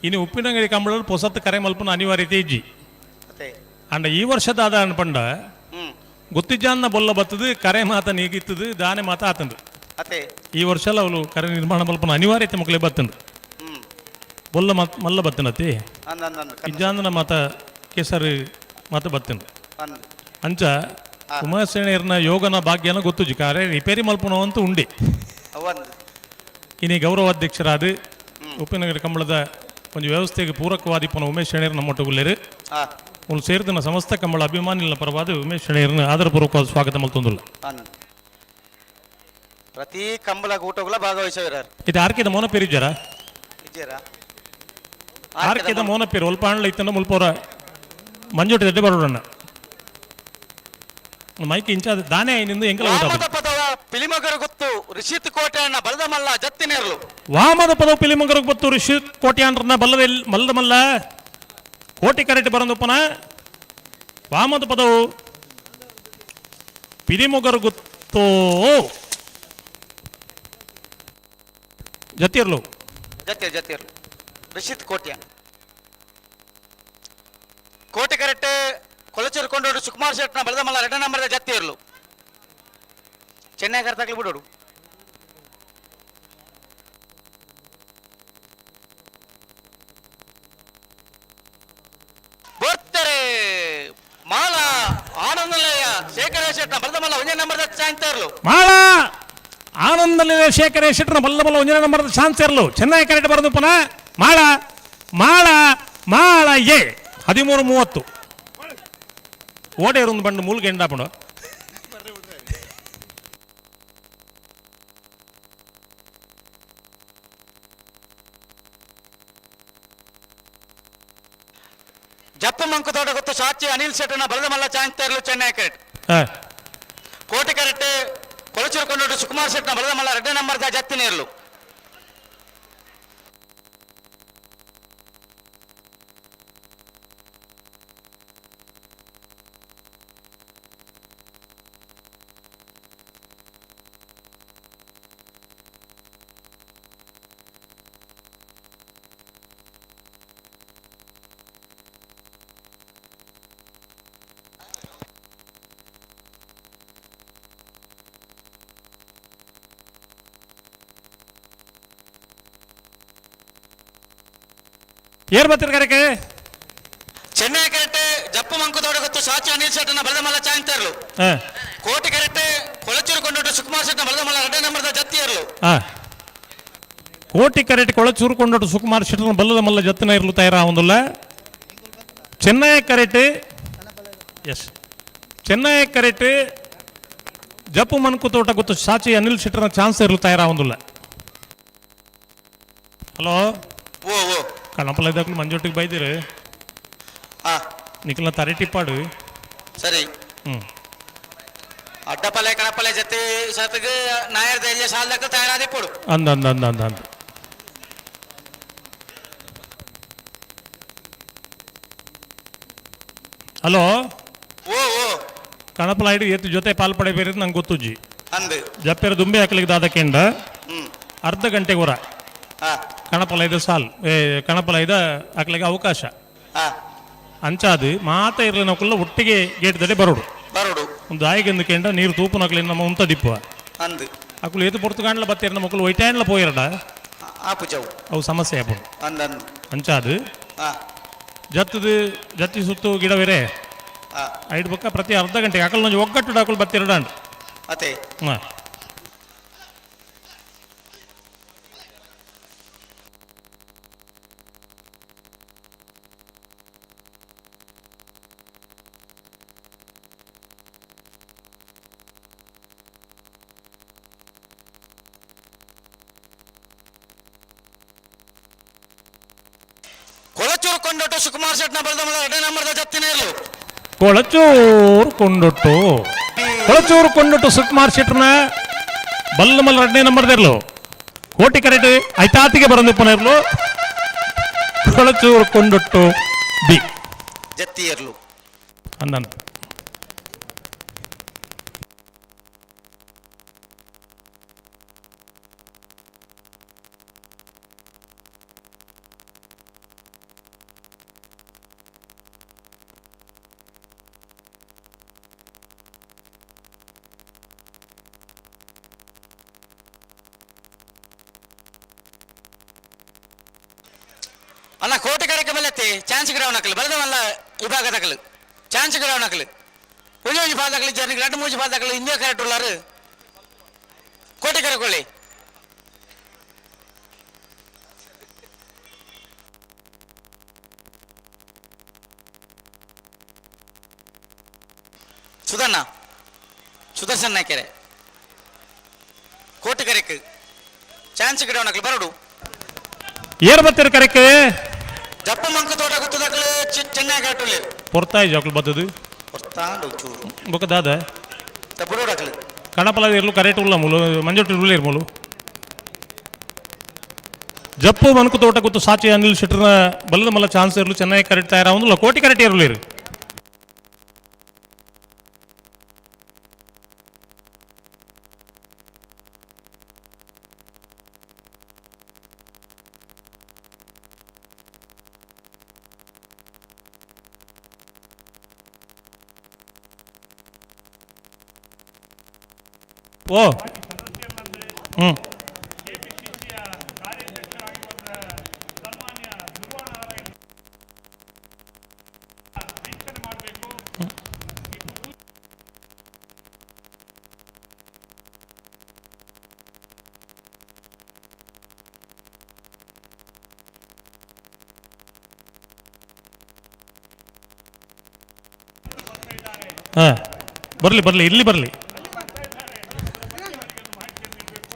ಇನ್ನು ಉಪ್ಪಿನಂಗಡಿ ಕಂಬಳ ಹೊಸತ್ತು ಕರೆ ಮಲ್ಪನ ಅನಿವಾರ್ಯತೆ ಇಜ್ಜಿ ಅಂಡ ಈ ವರ್ಷದ ಆದ ಅನ್ಪಂಡ ಗೊತ್ತಿಜ್ಜಾನ್ನ ಬೊಲ್ಲ ಬತ್ತದು ಕರೆ ಮಾತ ನೀಗಿತ್ತದು ದಾನೆ ಮಾತ ಆತಂದು ಈ ವರ್ಷ ಅವಳು ಕರೆ ನಿರ್ಮಾಣ ಮಲ್ಪನ ಅನಿವಾರ್ಯತೆ ಮಕ್ಕಳೇ ಬತ್ತಂದು ಬೊಲ್ಲ ಮಲ್ಲ ಬತ್ತನತಿ ಇಜ್ಜಾಂದನ ಮಾತ ಕೆಸರು ಮಾತ ಬತ್ತಂದು ಅಂಚ ಉಮಾಸೇಣೆಯರ್ನ ಯೋಗನ ಭಾಗ್ಯನ ಗೊತ್ತುಜಿ ಕಾರ್ಯ ರಿಪೇರಿ ಮಲ್ಪನ ಅಂತೂ ಉಂಡೆ ಇನ್ನೀ ಗೌರವಾಧ್ಯಕ್ಷರಾದ ಉಪ್ಪಿನಗರ ಕಂಬಳದ ಒಂದು ವ್ಯವಸ್ಥೆಗೆ ಪೂರಕವಾದಿ ಪುನಃ ಉಮೇಶ್ ಶೆಣೇರ್ ನಮ್ಮೊಟ್ಟುಗುಲ್ಲೇರು ಒಂದು ಸೇರಿದ ಸಮಸ್ತ ಕಂಬಳ ಅಭಿಮಾನಿಗಳ ಪರವಾದ ಉಮೇಶ್ ಶೆಣೇರ್ನ ಆದರಪೂರ್ವಕವಾದ ಸ್ವಾಗತ ಮಲ್ತೊಂದುಲ್ಲ ಪ್ರತಿ ಕಂಬಳ ಊಟಗಳ ಭಾಗವಹಿಸಿರಾರು ಇದು ಆರ್ಕೆದ ಮೋನ ಪೇರು ಇಜ್ಜಾರ ಆರ್ಕೆದ ಮೋನ ಪೇರು ಒಲ್ಪ ಹಣ್ಣು ಇತ್ತಂದ ಮುಲ್ಪೋರ ಮಂಜೋಟಿ ದಡ್ಡೆ ಬರೋಣ ಮೈಕ್ ಇಂಚ ದಾನೆ ನಿಂದು ಎಂಕಲ ಪಿಲಿಮಗರು ಗೊತ್ತು ರಿಷಿತ್ ಕೋಟೆ ಅಣ್ಣ ಬಲದ ಮಲ್ಲ ಜತ್ತಿನೇರ್ಲು ವಾಮದ ಪದವು ಪಿಲಿಮಗರು ಗೊತ್ತು ರಿಷಿತ್ ಕೋಟೆ ಅಂಡ್ರನ್ನ ಬಲ್ಲದ ಮಲ್ಲ ಕೋಟಿ ಕರೆಕ್ಟ್ ಬರಂದಪ್ಪನ ವಾಮದ ಪದವು ಪಿಲಿಮಗರು ಗೊತ್ತು ಜತ್ತಿರ್ಲು ಜತ್ತಿರ್ಲು ರಿಷಿತ್ ಕೋಟೆ ಕೋಟೆ ಕರೆಕ್ಟ್ ಕೊಳಚೂರು ಕೊಂಡೋಡು ಸುಕುಮಾರ್ ಶೆಟ್ನ ಬಲದ ಮಲ್ಲ 2ನೇ ನಂಬರ್ದ ಜತ್ತಿರ್ಲು ಚೆನ್ನೈ ಕರ್ತಾಗ್ಲಿ ಬಿಡೋಡು ಬರ್ತಾರೆ ಮಾಲ ಆನಂದಲಯ ಶೇಖರ ಶೆಟ್ನ ಬಲದ ಮಲ್ಲ 1ನೇ ನಂಬರ್ದ ಚಾಂತರ್ಲು ಮಾಲ ಆನಂದ ಶೇಖರ ಶೆಟ್ಟರ್ ಬಲ್ಲ ಬಲ್ಲ 1ನೇ ನಂಬರ್ದ ಚಾನ್ಸ್ ಇರಲು ಚೆನ್ನಾಗಿ ಕರೆಕ್ಟ್ ಬರೋದು ಪುನಃ ಮಾಳ ಮಾಳ ಮಾಳ ಎ 13:30 ಓಡೆ ಒಂದು ಬಂಡು ಮೂಲ್ಗೆ ಎಂಡಾಪಣ ಜಪ್ಪ ಮಂಕು ತೋಟ ಗೊತ್ತು ಸಾಚಿ ಅನಿಲ್ ಶೆಟ್ಟರ್ನ ಬಲದ ಮಲ್ಲ ಚಾನ್ಸ್ ತರಲು ಚೆನ್ನೈ ಕರೆಕ್ಟ್ ಕೋಟೆ ಕರೆಕ್ಟ್ ಕೊಳಚೂರು ಕೊಂಡೋಟು ಸುಕುಮಾರ್ ಶೆಟ್ಟರ್ನ ಬಲದ ಮಲ್ಲ 2ನೇ ನಂಬರ್ದ ಜತ್ತಿನ ಇರಲು ಏರ್ ಬರ್ತೀರಿ ಕರೆಕೆ ಚೆನ್ನೈ ಕರೆಕ್ಟ್ ಜಪ್ಪ ಮಂಕು ತೋಟ ಗೊತ್ತು ಸಾಚಿ ಅನಿಲ್ ಶೆಟ್ಟರ್ನ ಬಲದ ಮಲ್ಲ ಚಾನ್ಸ್ ತರಲು ಕೋಟೆ ಕರೆಕ್ಟ್ ಕೊಳಚೂರು ಕೊಂಡೋಟು ಸುಕುಮಾರ್ ಶೆಟ್ಟರ್ನ ಬಲದ ಮಲ್ಲ 2ನೇ ನಂಬರ್ದ ಜತ್ತಿ ಇರಲು ಕೋಟಿ ಕರೆಕ್ಟ್ ಕೊಳಚೂರು ಕೊಂಡೋಟು ಸುಕುಮಾರ್ ಶೆಟ್ಟರ್ನ ಬಲ್ಲದ ಮಲ್ಲ ಜತ್ತಿನ ಇರಲು ತಯಾರ ಒಂದಲ್ಲ ಚೆನ್ನೈ ಕರೆಕ್ಟ್ ಎಸ್ ಚೆನ್ನೈ ಕರೆಕ್ಟ್ ಜಪ್ಪು ಮನ್ಕು ತೋಟ ಗೊತ್ತು ಸಾಚಿ ಅನಿಲ್ ಶೆಟ್ಟರ್ನ ಚಾನ್ಸ್ ಇರಲು ತಯಾರ ಒಂದಲ್ಲ ಹಲೋ ಕಣಪಲ ಇದ್ದಾಗಲೂ ಮಂಜೊಟ್ಟಿಗೆ ಬೈದಿರು ನಿಖಲ್ನ ತರೆಟಿಪ್ಪಾಡು ಸರಿ ಅಡ್ಡಪಲ್ಲೆ ಕಣಪಲ್ಲೆ ಜೊತೆ ಸತಗೆ ನಾಯರ್ ಧೈರ್ಯ ಸಾಲದಕ್ಕೆ ತಯಾರಾದಿ ಕೊಡು ಅಂದ ಅಂದ ಅಂದ ಅಂದ ಅಂದ ಹಲೋ ಕಣಪಲ ಐಡು ಎತ್ತು ಜೊತೆ ಪಾಲ್ಪಡೆ ಬೇರೆ ನಂಗೆ ಗೊತ್ತುಜ್ಜಿ ಜಪ್ಪೆರ ದುಂಬೆ ಹಾಕ್ಲಿಕ್ಕೆ ದಾದಕ್ಕೆಂಡ ಅರ್ಧ ಗಂಟೆಗೆ ಹೊರ ಕಣಪಲ ಐದು ಸಾಲ್ ಕಣಪಲ ಐದ ಹಾಕ್ಲಿಕ್ಕೆ ಅವಕಾಶ ಅಂಚಾದು ಮಾತ ಇರಲಿ ನಾವು ಒಟ್ಟಿಗೆ ಗೇಟ್ ದಡೆ ಬರೋಡು ಒಂದು ಆಯ್ಗೆಂದು ಕೆಂಡ ನೀರು ತೂಪು ನಕ್ಲಿ ನಮ್ಮ ಉಂತ ದಿಪ್ಪ ಅಕ್ಕಳು ಏತು ಪೊರ್ತು ಕಾಣ್ಲ ಬತ್ತೀರ ನಮ್ಮ ಮಕ್ಕಳು ಒಯ್ಟಾಂಡ್ಲ ಪೋಯಿರಡ ಅವು ಸಮಸ್ಯೆ ಆಪು ಅಂಚಾದು ಜತ್ತದು ಜತ್ತಿ ಸುತ್ತು ಗಿಡವೇರೆ ಐದು ಬೊಕ್ಕ ಪ್ರತಿ ಅರ್ಧ ಗಂಟೆಗೆ ಅಕಲ್ ನೊಂಜಿ ಒಗ್ಗಟ್ಟು ಡಾಕಲು ಬತ್ತಿರಡ ಹಾಂ ಕೊಳಚೂರು ಕೊಂಡೋಟು ಸುಕುಮಾರ್ ಶೆಟ್ಟರ್ನ ಬಲದ ಮಲ್ಲ 2ನೇ ನಂಬರ್ದ ಜತ್ತಿನ ಇರಲು ಕೊಳಚೂರು ಕೊಂಡೊಟ್ಟು ಸುಕುಮಾರ್ ಶೆಟ್ಟರ್ನ ಬಲ್ಲ ಮಲ್ಲ 2ನೇ ನಂಬರ್ದ ಇರಲು ಕೋಟಿ ಕರೆಕ್ಟ್ ಐತಾತಿಗೆ ಬರಂದು ಪುನಃ ಇರಲು ಕೊಳಚೂರು ಕೊಂಡೊಟ್ಟು ಬಿ ಜತ್ತಿ ಇರಲು ಅಂದ ಅಲ್ಲ ಕೋಟೆ ಕರೆಕ್ಟ್ ಬಲ್ಲತ್ತೆ ಚಾನ್ಸ್ ಗಿಡವ ನಕಲು ಬಲದ ಮಲ್ಲ ವಿಭಾಗ ತಕಲು ಚಾನ್ಸ್ ಗಿಡವ ನಕಲು ಒಂಜಿ ಪಾಲ್ ತಕಲಿ ಜರ್ನಿಗೆ 2-3 ಪಾಲ್ ತಕಲು ಇಂದೇ ಕರೆಕ್ಟ್ ಉಳ್ಳಾರು ಕೋಟೆ ಕರೆಕೊಳ್ಳಿ ಸುದರ್ಶನ್ ನಾಯ್ಕೆರೆ ಕೋಟೆ ಕರೆಕ್ ಚಾನ್ಸ್ ಗಿಡವ ನಕಲು ಬರೋಡು ಏರ್ ಬತ್ತೀರಿ ಕರೆಕ್ಕೆ ಜಪ್ಪ ಮಂಕು ತೋಟ ಗೊತ್ತದಾಗಲೇ ಚೆನ್ನೈ ಘಾಟುಲ್ಲಿ ಪೊರ್ತಾಯಿ ಜಾಕಲ್ ಬದ್ದದು ಬೊಕ್ಕ ದಾದ ಕಣಪಲ ಇರ್ಲು ಕರೆಕ್ಟ್ ಉಲ್ಲ ಮೂಲು ಮಂಜೊಟ್ಟು ಇರ್ಲು ಇರ್ಮೂಲು ಜಪ್ಪು ಮನ್ಕು ತೋಟ ಗೊತ್ತು ಸಾಚಿ ಅನಿಲ್ ಶೆಟ್ಟರ್ನ ಬಲ್ಲದ ಮಲ್ಲ ಚಾನ್ಸ್ ಇರ್ಲು ಚೆನ್ನೈ ಕರೆಕ್ಟ್ ತಯಾರ ಒಂದು ಕೋಟಿ ಕರೆಕ್ಟ್ ಇರ್ಲು ಇರು ಓ ಹಾಂ, ಬರಲಿ ಬರಲಿ, ಇಲ್ಲಿ ಬರಲಿ.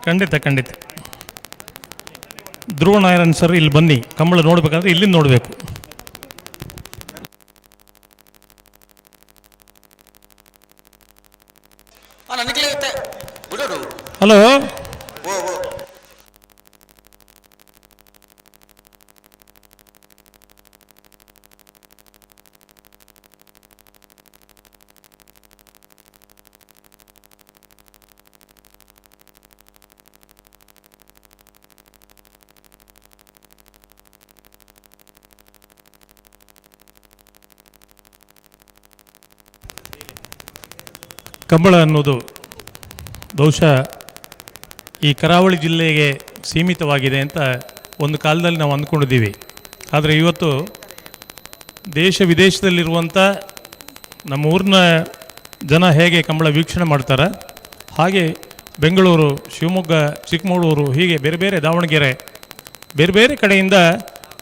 ಖಂಡಿತ ಖಂಡಿತ. ಧ್ರುವ ನಾರಾಯಣ್ ಸರ್ ಇಲ್ಲಿ ಬನ್ನಿ. ಕಂಬಳ ನೋಡಬೇಕಾದ್ರೆ ಇಲ್ಲಿಂದ ನೋಡಬೇಕು. ಹಲೋ, ಕಂಬಳ ಅನ್ನೋದು ಬಹುಶಃ ಈ ಕರಾವಳಿ ಜಿಲ್ಲೆಗೆ ಸೀಮಿತವಾಗಿದೆ ಅಂತ ಒಂದು ಕಾಲದಲ್ಲಿ ನಾವು ಅಂದ್ಕೊಂಡಿದ್ದೀವಿ. ಆದರೆ ಇವತ್ತು ದೇಶ ವಿದೇಶದಲ್ಲಿರುವಂಥ ನಮ್ಮ ಊರಿನ ಜನ ಹೇಗೆ ಕಂಬಳ ವೀಕ್ಷಣೆ ಮಾಡ್ತಾರೆ, ಹಾಗೆ ಬೆಂಗಳೂರು, ಶಿವಮೊಗ್ಗ, ಚಿಕ್ಕಮಗಳೂರು, ಹೀಗೆ ಬೇರೆ ಬೇರೆ, ದಾವಣಗೆರೆ, ಬೇರೆ ಬೇರೆ ಕಡೆಯಿಂದ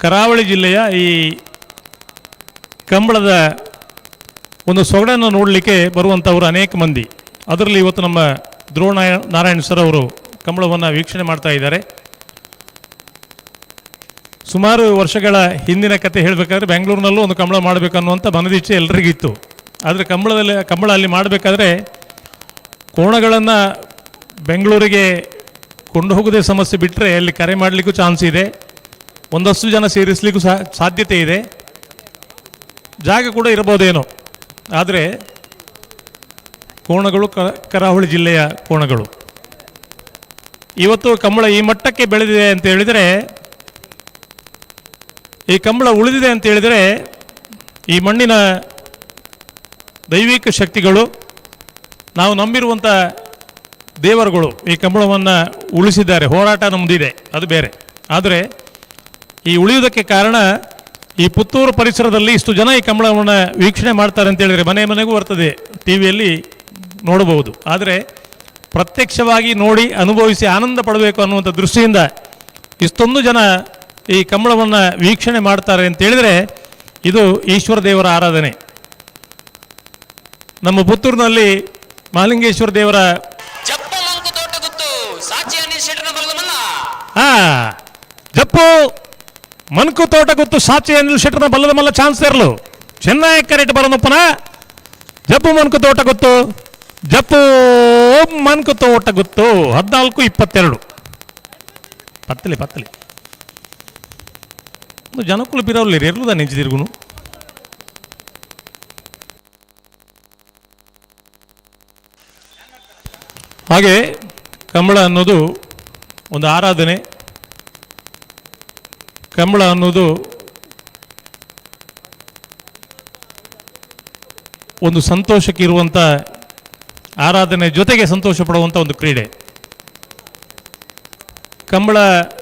ಕರಾವಳಿ ಜಿಲ್ಲೆಯ ಈ ಕಂಬಳದ ಒಂದು ಸೊಗಡನ್ನು ನೋಡಲಿಕ್ಕೆ ಬರುವಂಥವರು ಅನೇಕ ಮಂದಿ. ಅದರಲ್ಲಿ ಇವತ್ತು ನಮ್ಮ ಧ್ರುವ ನಾರಾಯಣ್ ಸರ್ ಅವರು ಕಂಬಳವನ್ನು ವೀಕ್ಷಣೆ ಮಾಡ್ತಾ ಇದ್ದಾರೆ. ಸುಮಾರು ವರ್ಷಗಳ ಹಿಂದಿನ ಕತೆ ಹೇಳಬೇಕಾದ್ರೆ ಬೆಂಗಳೂರಿನಲ್ಲೂ ಒಂದು ಕಂಬಳ ಮಾಡಬೇಕನ್ನುವಂಥ ಮನದಿಚ್ಛೆ ಎಲ್ಲರಿಗಿತ್ತು. ಆದರೆ ಕಂಬಳ ಅಲ್ಲಿ ಮಾಡಬೇಕಾದ್ರೆ ಕೋಣಗಳನ್ನು ಬೆಂಗಳೂರಿಗೆ ಕೊಂಡು ಹೋಗೋದೇ ಸಮಸ್ಯೆ ಬಿಟ್ಟರೆ ಅಲ್ಲಿ ಕರೆ ಮಾಡಲಿಕ್ಕೂ ಚಾನ್ಸ್ ಇದೆ, ಒಂದಷ್ಟು ಜನ ಸೇರಿಸಲಿಕ್ಕೂ ಸಾಧ್ಯತೆ ಇದೆ, ಜಾಗ ಕೂಡ ಇರಬಹುದೇನೋ. ಆದರೆ ಕೋಣಗಳು ಕರಾವಳಿ ಜಿಲ್ಲೆಯ ಕೋಣಗಳು. ಇವತ್ತು ಕಂಬಳ ಈ ಮಟ್ಟಕ್ಕೆ ಬೆಳೆದಿದೆ ಅಂತ ಹೇಳಿದರೆ, ಈ ಕಂಬಳ ಉಳಿದಿದೆ ಅಂತ ಹೇಳಿದರೆ ಈ ಮಣ್ಣಿನ ದೈವಿಕ ಶಕ್ತಿಗಳು, ನಾವು ನಂಬಿರುವಂಥ ದೇವರುಗಳು ಈ ಕಂಬಳವನ್ನು ಉಳಿಸಿದ್ದಾರೆ. ಹೋರಾಟ ನಮ್ಮದಿದೆ, ಅದು ಬೇರೆ. ಆದರೆ ಈ ಉಳಿಯುವುದಕ್ಕೆ ಕಾರಣ ಈ ಪುತ್ತೂರು ಪರಿಸರದಲ್ಲಿ ಇಷ್ಟು ಜನ ಈ ಕಂಬಳವನ್ನು ವೀಕ್ಷಣೆ ಮಾಡ್ತಾರೆ ಅಂತ ಹೇಳಿದರೆ ಮನೆ ಮನೆಗೂ ಬರ್ತದೆ, ಟಿ ವಿಯಲ್ಲಿ ನೋಡಬಹುದು. ಆದರೆ ಪ್ರತ್ಯಕ್ಷವಾಗಿ ನೋಡಿ ಅನುಭವಿಸಿ ಆನಂದ ಪಡಬೇಕು ಅನ್ನುವಂಥ ದೃಷ್ಟಿಯಿಂದ ಇಷ್ಟೊಂದು ಜನ ಈ ಕಂಬಳವನ್ನು ವೀಕ್ಷಣೆ ಮಾಡ್ತಾರೆ ಅಂತ ಹೇಳಿದರೆ ಇದು ಈಶ್ವರ ದೇವರ ಆರಾಧನೆ. ನಮ್ಮ ಪುತ್ತೂರಿನಲ್ಲಿ ಮಹಾಲಿಂಗೇಶ್ವರ ದೇವರ ಜಪ್ಪು ಮನ್ಕು ತೋಟ ಗೊತ್ತು ಸಾಚಿ ಅನಿಲ್ ಶೆಟ್ಟರ್ನ ಬಲ್ಲದ ಮಲ್ಲ ಚಾನ್ಸ್ ಇರಲು ಚೆನ್ನಾಗಿ ಕರೆಕ್ಟ್ ಬರೋದಪ್ಪನ. ಜಪ್ಪು ಮನ್ಕು ತೋಟ ಗೊತ್ತು, ಜಪ್ಪು ಮನ್ಕು ತೋಟ ಗೊತ್ತು. 14-22 ಪತ್ತಲಿ ಒಂದು ಜನಕ್ಕೂ ಬಿರವಲ್ಲಿ ಇರ್ಲದ ನಿಂಚಿದಿರ್ಗುನು. ಹಾಗೆ ಕಂಬಳ ಅನ್ನೋದು ಒಂದು ಆರಾಧನೆ. ಕಂಬಳ ಅನ್ನೋದು ಒಂದು ಸಂತೋಷಕ್ಕಿರುವಂಥ ಆರಾಧನೆ ಜೊತೆಗೆ ಸಂತೋಷ ಪಡುವಂಥ ಒಂದು ಕ್ರೀಡೆ. ಕಂಬಳ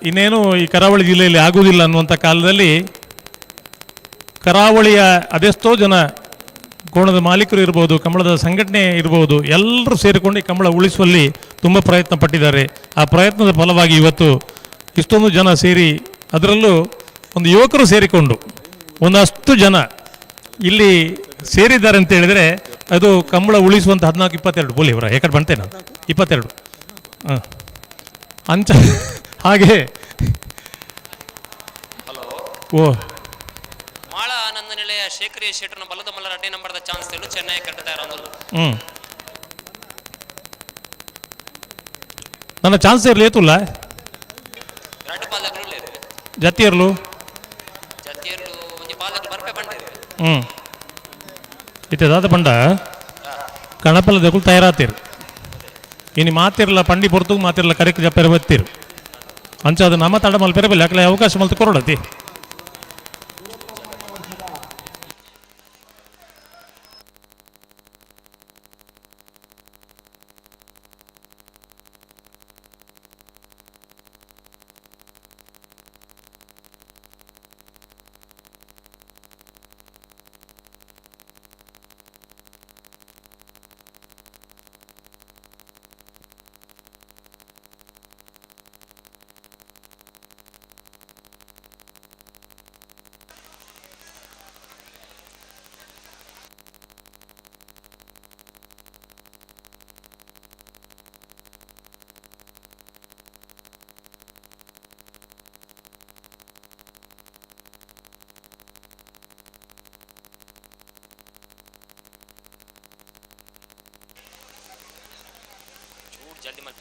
ಇನ್ನೇನು ಈ ಕರಾವಳಿ ಜಿಲ್ಲೆಯಲ್ಲಿ ಆಗುವುದಿಲ್ಲ ಅನ್ನುವಂಥ ಕಾಲದಲ್ಲಿ ಕರಾವಳಿಯ ಅದೆಷ್ಟೋ ಜನ, ಕೋಣದ ಮಾಲೀಕರು ಇರ್ಬೋದು, ಕಂಬಳದ ಸಂಘಟನೆ ಇರ್ಬೋದು, ಎಲ್ಲರೂ ಸೇರಿಕೊಂಡು ಈ ಕಂಬಳ ಉಳಿಸುವಲ್ಲಿ ತುಂಬ ಪ್ರಯತ್ನ ಪಟ್ಟಿದ್ದಾರೆ. ಆ ಪ್ರಯತ್ನದ ಫಲವಾಗಿ ಇವತ್ತು ಇಷ್ಟೊಂದು ಜನ ಸೇರಿ, ಅದರಲ್ಲೂ ಒಂದು ಯುವಕರು ಸೇರಿಕೊಂಡು ಒಂದಷ್ಟು ಜನ ಇಲ್ಲಿ ಸೇರಿದ್ದಾರೆ ಅಂತ ಹೇಳಿದರೆ ಅದು ಕಂಬಳ ಉಳಿಸುವಂಥ 14-22 ಬೋಲಿ ಇವರ ಏಕಡೆ ಬಂತೆ ನಾನು 22 ಹಾಂ ಅಂಚ ಹಾಗೆ ಓ ಮಾಳ ಆನಂದ ನಿಲಯ ಶೇಖರಿ ಶೆಟ್ಟರ್ನ ಬಲದ ಮಲ್ಲ 2 ನಂಬರ್ದ ಚಾನ್ಸ್ ತೆಳು ಚೆನ್ನೈ ಕಟ್ಟತಾ ಇರೋದು. ನನ್ನ ಚಾನ್ಸ್ ಇರಲಿ ಏತುಲ್ಲ ಜತಿ ಇರಲು ಇತ್ತದಾದ ಪಂಡ ಕಣಪಲ್ಲ ದಕ್ಕಲು ತಯಾರಾತೀರು. ಇನ್ನು ಮಾತಿರಲ್ಲ ಪಂಡಿ ಪೊರ್ತು ಮಾತಿರಲ್ಲ ಕರೆಕ್ಟ್ ಜಪ್ಪೆರ ಬತ್ತೀರು ಅಂಚ ಅದು ನಮ್ಮ ತಡ ಮಲ್ಪೆರಬಲ್ಲ ಯಾಕಲೆ ಅವಕಾಶ ಮಲ್ತು ಕೊರಡತಿ.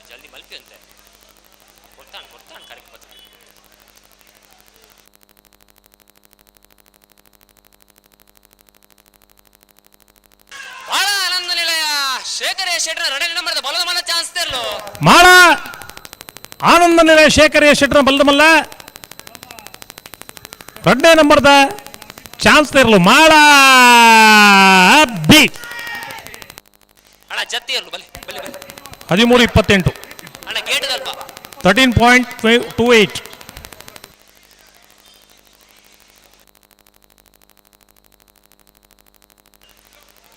ಜಲ್ದಿ ಮಲ್ಪಿ ಅಂತೆ ಕೊಡ್ತಾನೆ ಕರೆಕ್ಟ್ ಪತ್ರ ಬಹಳ ಆನಂದ ನಿಲಯ ಶೇಖರ ಶೆಟ್ರ 2ನೇ ನಂಬರ್ದ ಬಲದ ಮಲ್ಲ ಚಾನ್ಸ್ ತೆರಲು ಮಾಳ ಆನಂದ ನಿಲಯ ಶೇಖರ ಶೆಟ್ರ ಬಲದ ಮಲ್ಲ 2ನೇ ನಂಬರ್ದ ಚಾನ್ಸ್ ತೆರಲು ಮಾಳ ಬಿ ಅಣ್ಣ ಜತ್ತಿ ಇರಲು ಬಲೆ 13-28 ಅಣ್ಣ ಗೇಟ್ ಅಲ್ಪ 13.28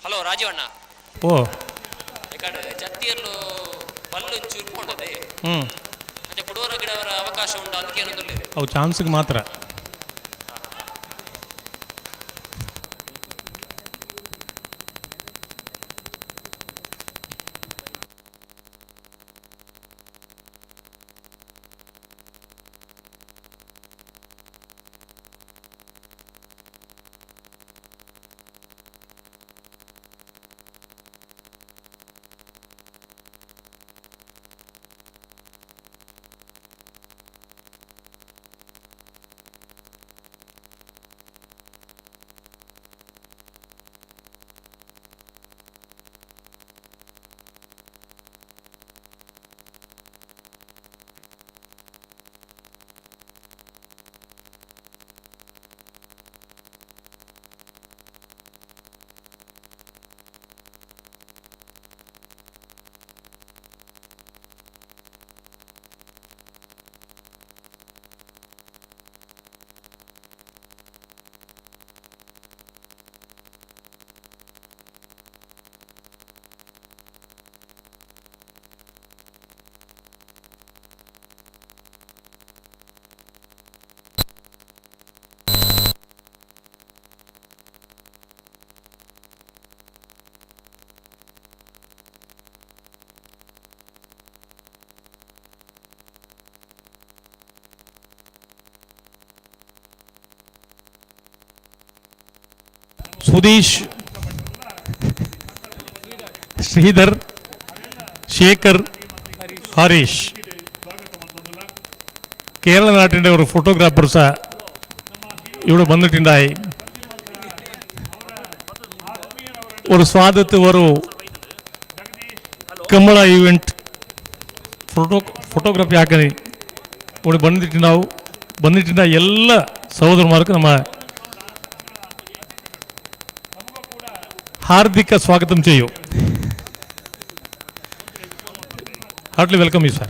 ಹಲೋ ರಾಜೀವ್ ಅಣ್ಣ ಓ ಜತ್ತಿ ಇರಲು ಬಲ್ಲು ಚುರ್ಕೊಂಡದೆ ಮತ್ತೆ ಪುಡೂರ ಗಿಡವರ ಅವಕಾಶ ಉಂಟು ಅದಕ್ಕೆ ಏನಂದ್ರೆ ಅವು ಚಾನ್ಸ್ಗೆ ಮಾತ್ರ ಸುದೀಶ್ ಶ್ರೀಧರ್ ಶೇಖರ್ ಹರೀಶ್ കേരള നാട്ടിൻ്റെ ഒരു ഫോട്ടോഗ്രാഫർ സಹ ഇവിടെ വന്നിട്ടുണ്ടായി ഒരു സ്വാഗത ഒരു കമള ഇവന്റ് ഫോട്ടോഗ്രാഫി ആക്കാൻ ഇവിടെ വന്നിട്ടുണ്ടായ എല്ലാ സഹോദരന്മാർക്കും നമ്മ ഹാർദിക സ്വാഗതം ചെയ്യൂ. Heartly welcome you sir.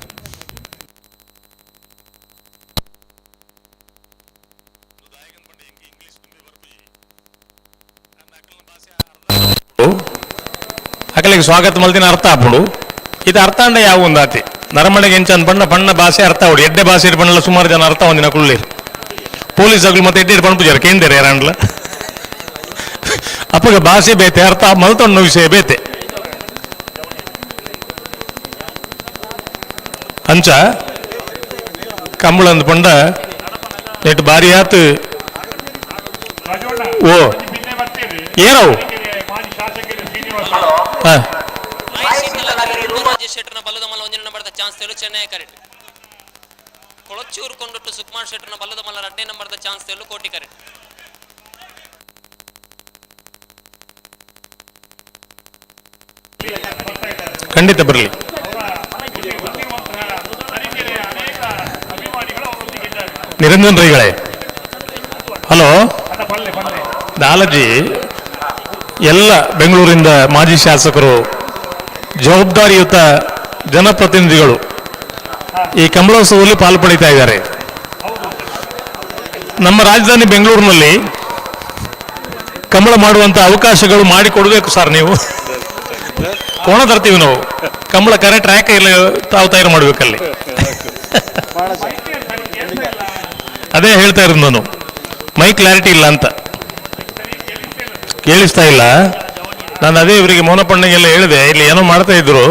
ಅಕಲಿಗೆ ಸ್ವಾಗತ ಮಲ್ತಿನ ಅರ್ಥ ಆಪುಡು ಇದು ಅರ್ಥ ಅಂಡ ಯಾವ ಒಂದು ಆತಿ ನರಮಳೆಗೆ ಎಂಚನ್ ಬಣ್ಣ ಬಣ್ಣ ಭಾಷೆ ಅರ್ಥ ಆವಡು ಎಡ್ಡೆ ಭಾಷೆ ಬಣ್ಣಲ್ಲ ಸುಮಾರು ಜನ ಅರ್ಥ ಒಂದಿನ ಕುಳ್ಳೇರು ಪೊಲೀಸ್ ಆಗಲು ಮತ್ತೆ ಎಡ್ಡೆ ಪಣಪುಜಾರ ಕೇಂದ್ರ ಯಾರಣ್ಣ ಅಪ್ಪಗ ಭಾಷೆ ಬೇತೆ ಅರ್ಥ ಮಲ್ತೊಂಡ ವಿಷಯ ಬೇತೆ ಅಂಚ ಕಂಬಳಂದು ಪಂಡ ನೆಟ್ಟು ಬಾರಿ ಆತು ಓ ಏನವು ಶೆಟ್ಟರ್ನ ಬಲ್ಲದ ಮಲ್ಲ ಒಂದಿನ ನಂಬರ್ದ ಚಾನ್ಸ್ ತೆಲು ಚೆನ್ನೈ ಕರೆಕ್ಟ್ ಕೊಳಚೂರು ಕೊಂಡೊಟ್ಟು ಸುಕುಮಾರ್ ಶೆಟ್ಟರ್ನ ಬಲ್ಲದ ಮಲ್ಲ 2ನೇ ನಂಬರ್ದ ಚಾನ್ಸ್ ತೆಲು ಕೋಟಿ ಕರೆಕ್ಟ್ ಖಂಡಿತ ಬರಲಿ. ನಿರಂಜನ್ ರೈಗಳೇ ಹಲೋ ದಾಲಜಿ ಎಲ್ಲ ಬೆಂಗಳೂರಿಂದ ಮಾಜಿ ಶಾಸಕರು ಜವಾಬ್ದಾರಿಯುತ ಜನಪ್ರತಿನಿಧಿಗಳು ಈ ಕಂಬಳೋತ್ಸವದಲ್ಲಿ ಪಾಲ್ಪಡಿತಾ ಇದ್ದಾರೆ. ನಮ್ಮ ರಾಜಧಾನಿ ಬೆಂಗಳೂರಿನಲ್ಲಿ ಕಂಬಳ ಮಾಡುವಂತ ಅವಕಾಶಗಳು ಮಾಡಿಕೊಡ್ಬೇಕು ಸರ್. ನೀವು ಕೋಣ ತರ್ತೀವಿ ನಾವು ಕಂಬಳ ಕರೆ ಟ್ರ್ಯಾಕ್ ಇಲ್ಲ ತಾವು ತಯಾರು ಮಾಡ್ಬೇಕಲ್ಲಿ. ಅದೇ ಹೇಳ್ತಾ ಇರೋದು ನಾನು, ಮೈ ಕ್ಲಾರಿಟಿ ಇಲ್ಲ ಅಂತ ಕೇಳಿಸ್ತಾ ಇಲ್ಲ. ನಾನು ಅದೇ ಇವರಿಗೆ ಮೌನಪಣ್ಣಗೆಲ್ಲ ಹೇಳಿದೆ, ಇಲ್ಲಿ ಏನೋ ಮಾಡ್ತಾ ಇದ್ರು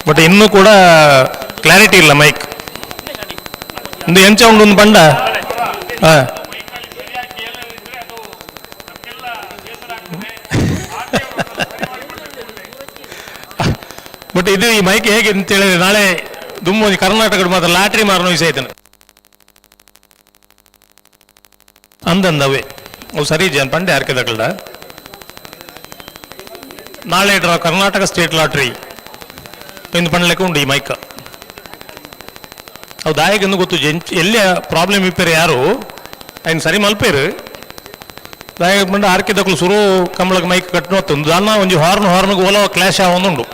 ಬಟ್ ಇನ್ನೂ ಕೂಡ ಕ್ಲಾರಿಟಿ ಇಲ್ಲ ಮೈಕ್. ಒಂದು ಎಂಚ ಉಂಡು ಒಂದು ಬಂಡ ಬಟ್ ಇದು ಈ ಮೈಕ್ ಹೇಗೆ ಅಂತ ಹೇಳಿದ್ರೆ ನಾಳೆ ದುಮ್ಮು ಕರ್ನಾಟಕದ ಮಾತ್ರ ಲಾಟ್ರಿ ಮಾರನೋ ವಿಷಯ ಆಯ್ತಾನೆ ಅಂದಂದವೇ ಅವು ಸರಿ ಜನ್ ಪಂಡೆ ಆರ್ಕೆ ತಗೊಳ್ಳ ನಾಳೆ ಇಡ್ರ ಕರ್ನಾಟಕ ಸ್ಟೇಟ್ ಲಾಟ್ರಿ ಎಂದು ಪಂಡ್ಲೆಕ್ಕ ಉಂಟು ಈ ಮೈಕ್ ಅವು ದಾಯಗೆಂದು ಗೊತ್ತು ಎಲ್ಲಿ ಪ್ರಾಬ್ಲಮ್ ಇಪ್ಪೇರು ಯಾರು ఆయన ಸರಿ ಮಲ್ಪೇರು ದಾಯಕ ಪಂಡ ಆರ್ಕೆ ತಗೊಳ್ಳು ಸುರು ಕಂಬಳಕ್ಕೆ ಮೈಕ್ ಕಟ್ಟಿನೊತ್ತೊಂದು ದಾನ ಒಂಜಿ ಹಾರ್ನ್ಗೆ ಓಲೋ ಕ್ಲಾಶ್ ಆವೊಂದುಂಡು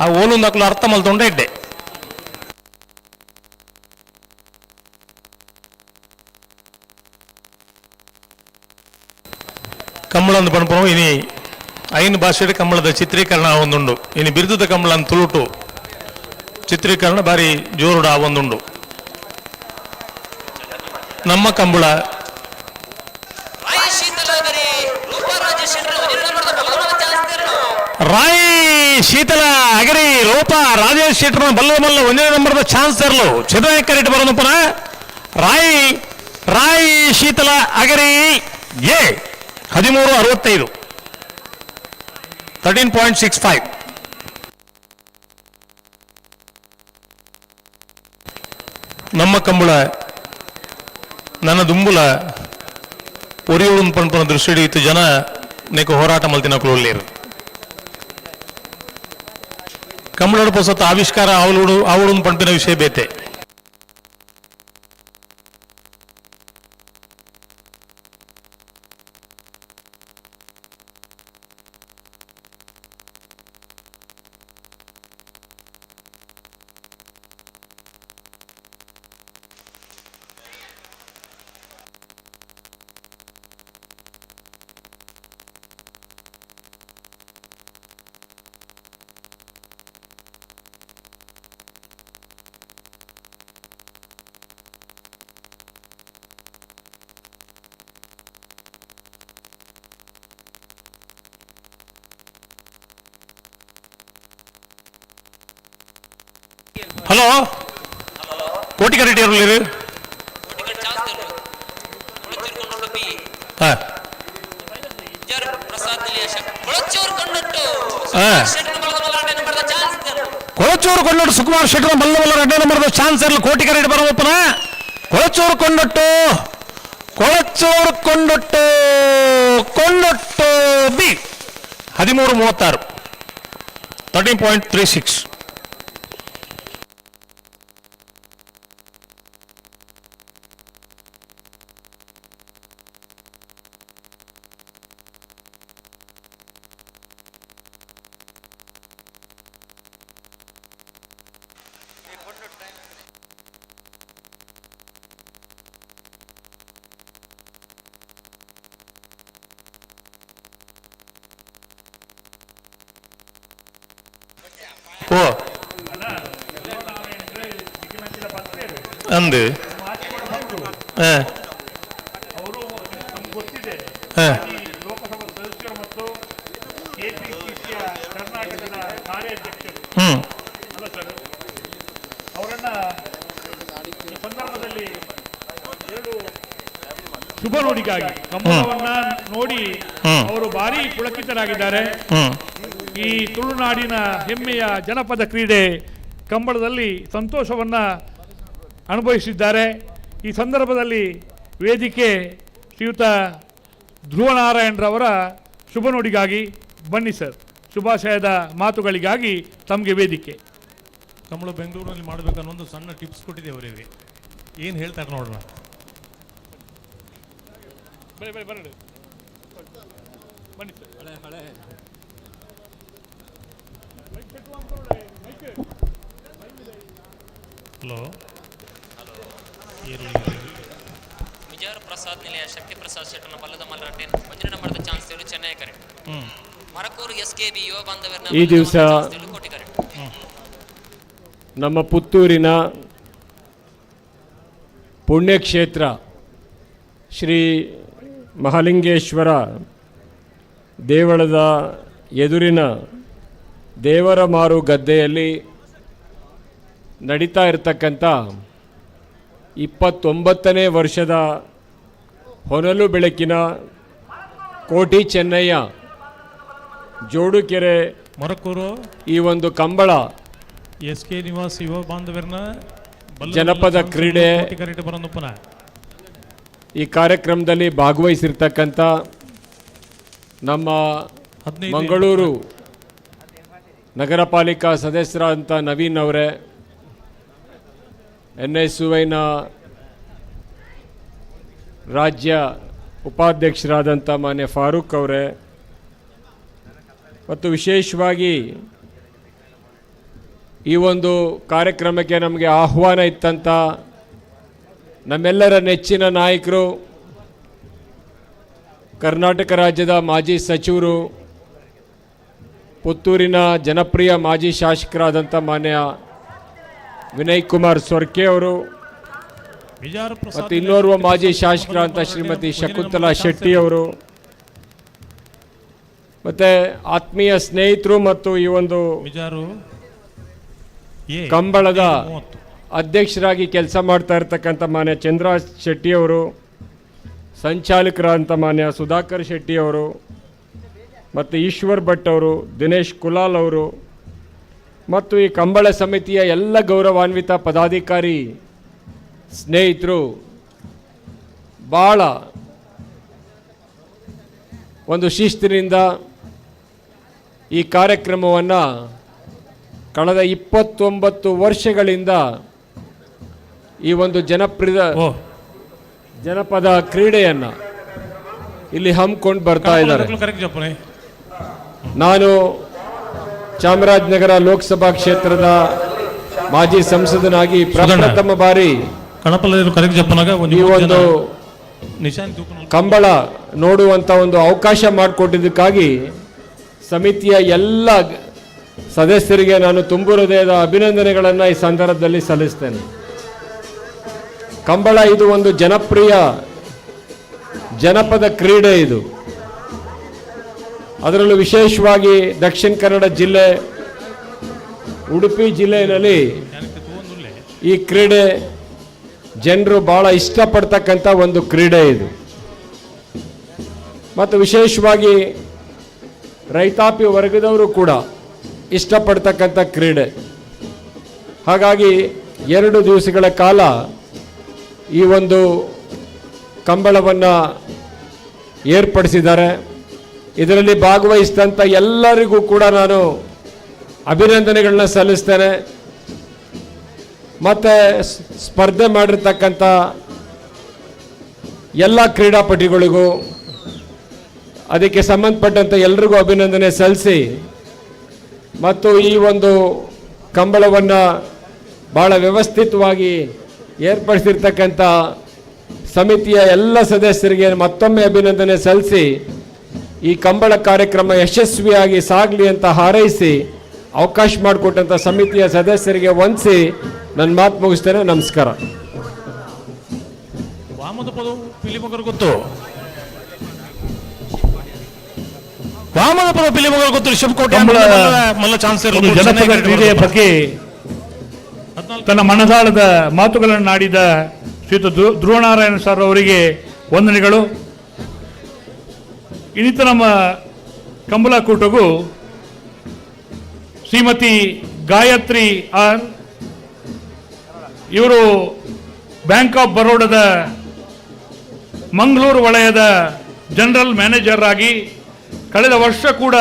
ಆ ಓಲೊಂದು ಹಾಕಲು ಅರ್ಥ ಮಲ್ತೊಂಡೆ ಇಡ್ಡೆ ಕಂಬಳಂದು ಪಣಪು ಇನಿ ಐನು ಭಾಷೆಡ್ ಕಂಬಳದ ಚಿತ್ರೀಕರಣ ಆವೊಂದುಂಡು ಇನಿ ಬಿರುದುದ ಕಂಬಳ ಅಂತ ತುಳುಟು ಚಿತ್ರೀಕರಣ ಬಾರಿ ಜೋರುಡ ಆವೊಂದುಂಡು ನಮ್ಮ ಕಂಬಳ ರಾಯ್ ಶೀತಲ ಅಗರಿ ರೂಪ ರಾಜೇಶ್ ಶೆಟ್ಟರ್ನ ಬಲ್ಲ ಮಲ್ಲ 1ನೇ ನಂಬರ್ದ ಚಾನ್ಸ್ ತರಲು ಚಿತ್ರನಾಯಕ ರೇಟ್ ಬರೋದು ಪುನಃ ರಾಯ್ ಶೀತಲ ಅಗರಿ ಎ 1365 13.65 ನಮ್ಮ ಕಂಬಳ ನನ್ನ ದುಂಬುಲ ಒರಿಯೋಳು ಪಂಪನ ದೃಷ್ಟಿ ಹಿಡಿಯಿತು ಜನ ನೆಕ್ ಹೋರಾಟ ಮಲ್ತಿನ ಕ್ಲೋಲ್ಲೇರು ಕಂಬಳೋಡು ಪೊಸತ್ತ ಆವಿಷ್ಕಾರ ಅವಳು ಪಂಪಿನ ವಿಷಯ ಬೇತೆ ಹಲೋ ಕೋಟಿಕ ರೆಡ್ಡಿ ಅವರು ಕೊಳಚೂರು ಕೊಂಡಟ್ಟು ಸುಕುಮಾರ್ ಶೆಟ್ಟರ್ ಬಲ್ಲ 2ನೇ ನಂಬರ್ದ ಚಾನ್ಸ್ ಇರಲಿ ಕೋಟಿಕ ರೆಡ್ಡಿ ಬರೋಪ್ಪನ ಕೊಳಚೂರು ಕೊಂಡಟ್ಟು ಬಿ 1336 13.36 ಓ ಅಂದು ಶುಭ ನುಡಿಗಾಗಿ ಕಂಬಳವನ್ನ ನೋಡಿ ಅವರು ಭಾರಿ ಪುಳಕಿತರಾಗಿದ್ದಾರೆ. ಈ ತುಳುನಾಡಿನ ಹೆಮ್ಮೆಯ ಜನಪದ ಕ್ರೀಡೆ ಕಂಬಳದಲ್ಲಿ ಸಂತೋಷವನ್ನ ಅನುಭವಿಸಿದ್ದಾರೆ. ಈ ಸಂದರ್ಭದಲ್ಲಿ ವೇದಿಕೆ ಶ್ರೀಯುತ ಧ್ರುವನಾರಾಯಣರವರ ಶುಭ ನುಡಿಗಾಗಿ ಬನ್ನಿ ಸರ್. ಶುಭಾಶಯದ ಮಾತುಗಳಿಗಾಗಿ ತಮಗೆ ವೇದಿಕೆ. ಕಂಬಳ ಬೆಂಗಳೂರಿನಲ್ಲಿ ಮಾಡಬೇಕನ್ನೋ ಒಂದು ಸಣ್ಣ ಟಿಪ್ಸ್ ಕೊಟ್ಟಿದೆ ಅವರಿಗೆ, ಏನು ಹೇಳ್ತಾರೆ ನೋಡೋಣ. ಬನ್ನಿ ಸರ್. ಹಲೋ, ವಿಜಯ ಪ್ರಸಾದ್ ನಿಲಯ ಶಕ್ತಿ ಪ್ರಸಾದ್ ಶೆಟ್ಟರ್ನ ಬಲ್ಲದ ಮಲ್ಲರಟ್ಟೆ 1ನೇ ನಂಬರ್ದ ಚಾನ್ಸ್ ತೆಲು ಚೆನ್ನೈ ಕರೆಕ್ಟ್. ಮರಕೂರು ಎಸ್ಕೆಬಿ ಯುವ ಬಾಂಧವರನ್ನ ಈ ದಿವಸ ಕೋಟಿ ಕರೆಕ್ಟ್. ನಮ್ಮ ಪುತ್ತೂರಿನ ಪುಣ್ಯಕ್ಷೇತ್ರ ಶ್ರೀ ಮಹಾಲಿಂಗೇಶ್ವರ ದೇವಳದ ಎದುರಿನ ದೇವರ ಮಾರು ಗದ್ದೆಯಲ್ಲಿ ನಡೀತಾ ಇರತಕ್ಕಂಥ 29ನೇ ವರ್ಷದ ಹೊನಲು ಬೆಳಕಿನ ಕೋಟಿ ಚೆನ್ನಯ್ಯ ಜೋಡುಕೆರೆ ಮೊರಕೂರು ಈ ಒಂದು ಕಂಬಳ SK ನಿವಾಸ್ ಯುವ ಬಾಂಧವರನ್ನ ಜನಪದ ಕ್ರೀಡೆ ಬರೋದಪ್ಪನ ಈ ಕಾರ್ಯಕ್ರಮದಲ್ಲಿ ಭಾಗವಹಿಸಿರ್ತಕ್ಕಂಥ ನಮ್ಮ ಮಂಗಳೂರು ನಗರ ಪಾಲಿಕಾ ಸದಸ್ಯರಾದಂಥ ನವೀನ್ ಅವರೇ, NSUIನ ರಾಜ್ಯ ಉಪಾಧ್ಯಕ್ಷರಾದಂಥ ಮಾನ್ಯ ಫಾರೂಕ್ ಅವರೇ, ಮತ್ತು ವಿಶೇಷವಾಗಿ ಈ ಒಂದು ಕಾರ್ಯಕ್ರಮಕ್ಕೆ ನಮಗೆ ಆಹ್ವಾನ ಇತ್ತಂಥ ನಮ್ಮೆಲ್ಲರ ನೆಚ್ಚಿನ ನಾಯಕರು, ಕರ್ನಾಟಕ ರಾಜ್ಯದ ಮಾಜಿ ಸಚಿವರು, ಪುತ್ತೂರಿನ ಜನಪ್ರಿಯ ಮಾಜಿ ಶಾಸಕರಾದಂಥ ಮಾನ್ಯ ವಿನಯ್ ಕುಮಾರ್ ಸೊರ್ಕೆ ಅವರು, ಮತ್ತು ಇನ್ನೋರ್ವ ಮಾಜಿ ಶಾಸಕರಾದಂಥ ಶ್ರೀಮತಿ ಶಕುಂತಲಾ ಶೆಟ್ಟಿ ಅವರು, ಮತ್ತು ಆತ್ಮೀಯ ಸ್ನೇಹಿತರು ಮತ್ತು ಈ ಒಂದು ಕಂಬಳದ ಅಧ್ಯಕ್ಷರಾಗಿ ಕೆಲಸ ಮಾಡ್ತಾ ಇರ್ತಕ್ಕಂಥ ಮಾನ್ಯ ಚಂದ್ರ ಶೆಟ್ಟಿಯವರು, ಸಂಚಾಲಕರಾದಂಥ ಮಾನ್ಯ ಸುಧಾಕರ್ ಶೆಟ್ಟಿಯವರು, ಮತ್ತು ಈಶ್ವರ್ ಭಟ್ ಅವರು, ದಿನೇಶ್ ಕುಲಾಲ್ ಅವರು, ಮತ್ತು ಈ ಕಂಬಳ ಸಮಿತಿಯ ಎಲ್ಲ ಗೌರವಾನ್ವಿತ ಪದಾಧಿಕಾರಿ ಸ್ನೇಹಿತರು ಭಾಳ ಒಂದು ಶಿಸ್ತಿನಿಂದ ಈ ಕಾರ್ಯಕ್ರಮವನ್ನು ಕಳೆದ 29 ವರ್ಷಗಳಿಂದ ಈ ಒಂದು ಜನಪದ ಕ್ರೀಡೆಯನ್ನು ಇಲ್ಲಿ ಹಮ್ಮಿಕೊಂಡು ಬರ್ತಾ ಇದ್ದಾರೆ. ನಾನು ಚಾಮರಾಜನಗರ ಲೋಕಸಭಾ ಕ್ಷೇತ್ರದ ಮಾಜಿ ಸಂಸದನಾಗಿ ಪ್ರಥಮ ಬಾರಿ ಈ ಒಂದು ಕಂಬಳ ನೋಡುವಂಥ ಒಂದು ಅವಕಾಶ ಮಾಡಿಕೊಟ್ಟಿದ್ದಕ್ಕಾಗಿ ಸಮಿತಿಯ ಎಲ್ಲ ಸದಸ್ಯರಿಗೆ ನಾನು ತುಂಬು ಹೃದಯದ ಅಭಿನಂದನೆಗಳನ್ನು ಈ ಸಂದರ್ಭದಲ್ಲಿ ಸಲ್ಲಿಸ್ತೇನೆ. ಕಂಬಳ ಇದು ಒಂದು ಜನಪ್ರಿಯ ಜನಪದ ಕ್ರೀಡೆ. ಇದು ಅದರಲ್ಲೂ ವಿಶೇಷವಾಗಿ ದಕ್ಷಿಣ ಕನ್ನಡ ಜಿಲ್ಲೆ, ಉಡುಪಿ ಜಿಲ್ಲೆಯಲ್ಲಿ ಈ ಕ್ರೀಡೆ ಜನರು ಭಾಳ ಇಷ್ಟಪಡ್ತಕ್ಕಂಥ ಒಂದು ಕ್ರೀಡೆ ಇದು. ಮತ್ತು ವಿಶೇಷವಾಗಿ ರೈತಾಪಿ ವರ್ಗದವರು ಕೂಡ ಇಷ್ಟಪಡ್ತಕ್ಕಂಥ ಕ್ರೀಡೆ. ಹಾಗಾಗಿ 2 ದಿವಸಗಳ ಕಾಲ ಈ ಒಂದು ಕಂಬಳವನ್ನು ಏರ್ಪಡಿಸಿದ್ದಾರೆ. ಇದರಲ್ಲಿ ಭಾಗವಹಿಸಿದಂಥ ಎಲ್ಲರಿಗೂ ಕೂಡ ನಾನು ಅಭಿನಂದನೆಗಳನ್ನ ಸಲ್ಲಿಸ್ತೇನೆ. ಮತ್ತು ಸ್ಪರ್ಧೆ ಮಾಡಿರ್ತಕ್ಕಂಥ ಎಲ್ಲ ಕ್ರೀಡಾಪಟುಗಳಿಗೂ ಅದಕ್ಕೆ ಸಂಬಂಧಪಟ್ಟಂಥ ಎಲ್ರಿಗೂ ಅಭಿನಂದನೆ ಸಲ್ಲಿಸಿ, ಮತ್ತು ಈ ಒಂದು ಕಂಬಳವನ್ನು ಭಾಳ ವ್ಯವಸ್ಥಿತವಾಗಿ ಏರ್ಪಡಿಸಿರ್ತಕ್ಕಂಥ ಸಮಿತಿಯ ಎಲ್ಲ ಸದಸ್ಯರಿಗೆ ಮತ್ತೊಮ್ಮೆ ಅಭಿನಂದನೆ ಸಲ್ಲಿಸಿ, ಈ ಕಂಬಳ ಕಾರ್ಯಕ್ರಮ ಯಶಸ್ವಿಯಾಗಿ ಸಾಗಲಿ ಅಂತ ಹಾರೈಸಿ ಅವಕಾಶ ಮಾಡಿಕೊಟ್ಟಂಥ ಸಮಿತಿಯ ಸದಸ್ಯರಿಗೆ ವಂದಿಸಿ ನನ್ನ ಮಾತು ಮುಗಿಸ್ತೇನೆ. ನಮಸ್ಕಾರ. ಗೊತ್ತು ವಾಮನಪುರ ಪಿಲಿಮಗರು ಗೊತ್ತು ರಿಷಬ್ಕೋಟೆ ಮಲ್ಲ ಚಾನ್ಸ್ ಜನಪದ ಕ್ರೀಡೆಯ ಬಗ್ಗೆ ತನ್ನ ಮನದಾಳದ ಮಾತುಗಳನ್ನು ಆಡಿದ ಶ್ರೀಯುತ ಧ್ರುವನಾರಾಯಣ ಸರ್ ಅವರಿಗೆ ವಂದನೆಗಳು. ಇನ್ನಿತ ನಮ್ಮ ಕಂಬಳಕೂಟಗೂ ಶ್ರೀಮತಿ ಗಾಯತ್ರಿ ಆರ್, ಇವರು ಬ್ಯಾಂಕ್ ಆಫ್ ಬರೋಡದ ಮಂಗಳೂರು ವಲಯದ ಜನರಲ್ ಮ್ಯಾನೇಜರ್ ಆಗಿ ಕಳೆದ ವರ್ಷ ಕೂಡ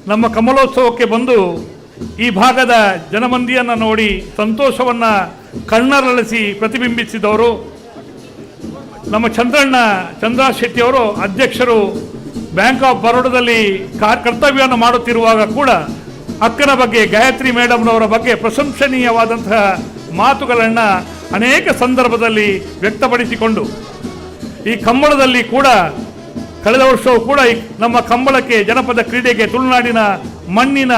ನಮ್ಮ ಕಮಲೋತ್ಸವಕ್ಕೆ ಬಂದು ಈ ಭಾಗದ ಜನಮಂದಿಯನ್ನು ನೋಡಿ ಸಂತೋಷವನ್ನು ಕಣ್ಣರಳಿಸಿ ಪ್ರತಿಬಿಂಬಿಸಿದವರು. ನಮ್ಮ ಚಂದ್ರ ಶೆಟ್ಟಿಯವರು ಅಧ್ಯಕ್ಷರು ಬ್ಯಾಂಕ್ ಆಫ್ ಬರೋಡದಲ್ಲಿ ಕರ್ತವ್ಯವನ್ನು ಮಾಡುತ್ತಿರುವಾಗ ಕೂಡ ಅಕ್ಕನ ಬಗ್ಗೆ, ಗಾಯತ್ರಿ ಮೇಡಮ್ನವರ ಬಗ್ಗೆ ಪ್ರಶಂಸನೀಯವಾದಂತಹ ಮಾತುಗಳನ್ನು ಅನೇಕ ಸಂದರ್ಭದಲ್ಲಿ ವ್ಯಕ್ತಪಡಿಸಿಕೊಂಡು ಈ ಕಂಬಳದಲ್ಲಿ ಕೂಡ ಕಳೆದ ವರ್ಷವೂ ಕೂಡ ನಮ್ಮ ಕಂಬಳಕ್ಕೆ, ಜನಪದ ಕ್ರೀಡೆಗೆ, ತುಳುನಾಡಿನ ಮಣ್ಣಿನ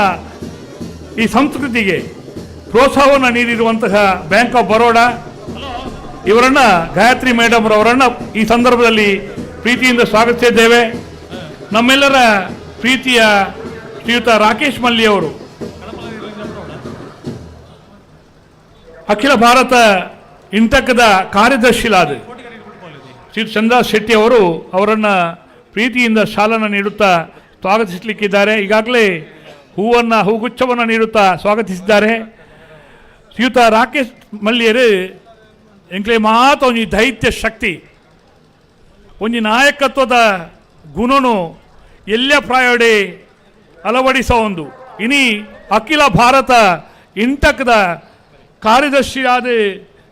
ಈ ಸಂಸ್ಕೃತಿಗೆ ಪ್ರೋತ್ಸಾಹವನ್ನು ನೀಡಿರುವಂತಹ ಬ್ಯಾಂಕ್ ಆಫ್ ಬರೋಡಾ ಇವರನ್ನು, ಗಾಯತ್ರಿ ಮೇಡಮ್ ಅವರನ್ನು ಈ ಸಂದರ್ಭದಲ್ಲಿ ಪ್ರೀತಿಯಿಂದ ಸ್ವಾಗತಿಸಿದ್ದೇವೆ. ನಮ್ಮೆಲ್ಲರ ಪ್ರೀತಿಯ ಶ್ರೀಯುತ ರಾಕೇಶ್ ಮಲ್ಲಿಯವರು ಅಖಿಲ ಭಾರತ ಇಂಟಕದ ಕಾರ್ಯದರ್ಶಿಲಾದ ಶ್ರೀ ಚಂದ್ರ ಶೆಟ್ಟಿ ಅವರು ಅವರನ್ನು ಪ್ರೀತಿಯಿಂದ ಶಾಲನ್ನು ನೀಡುತ್ತಾ ಸ್ವಾಗತಿಸಲಿಕ್ಕಿದ್ದಾರೆ. ಈಗಾಗಲೇ ಹೂಗುಚ್ಛವನ್ನು ನೀಡುತ್ತಾ ಸ್ವಾಗತಿಸಿದ್ದಾರೆ. ಶ್ರೀಯುತ ರಾಕೇಶ್ ಮಲ್ಲಿಯರು ಎಂಕ್ಲೆ ಮಾತ ಒಂಜಿ ದೈತ್ಯ ಶಕ್ತಿ, ಒಂಜಿ ನಾಯಕತ್ವದ ಗುಣನು ಎಲ್ಲ ಪ್ರಾಯೋಡೆ ಅಳವಡಿಸೊಂದು ಇನಿ ಅಖಿಲ ಭಾರತ ಇಂಟಕ್ದ ಕಾರ್ಯದರ್ಶಿಯಾದ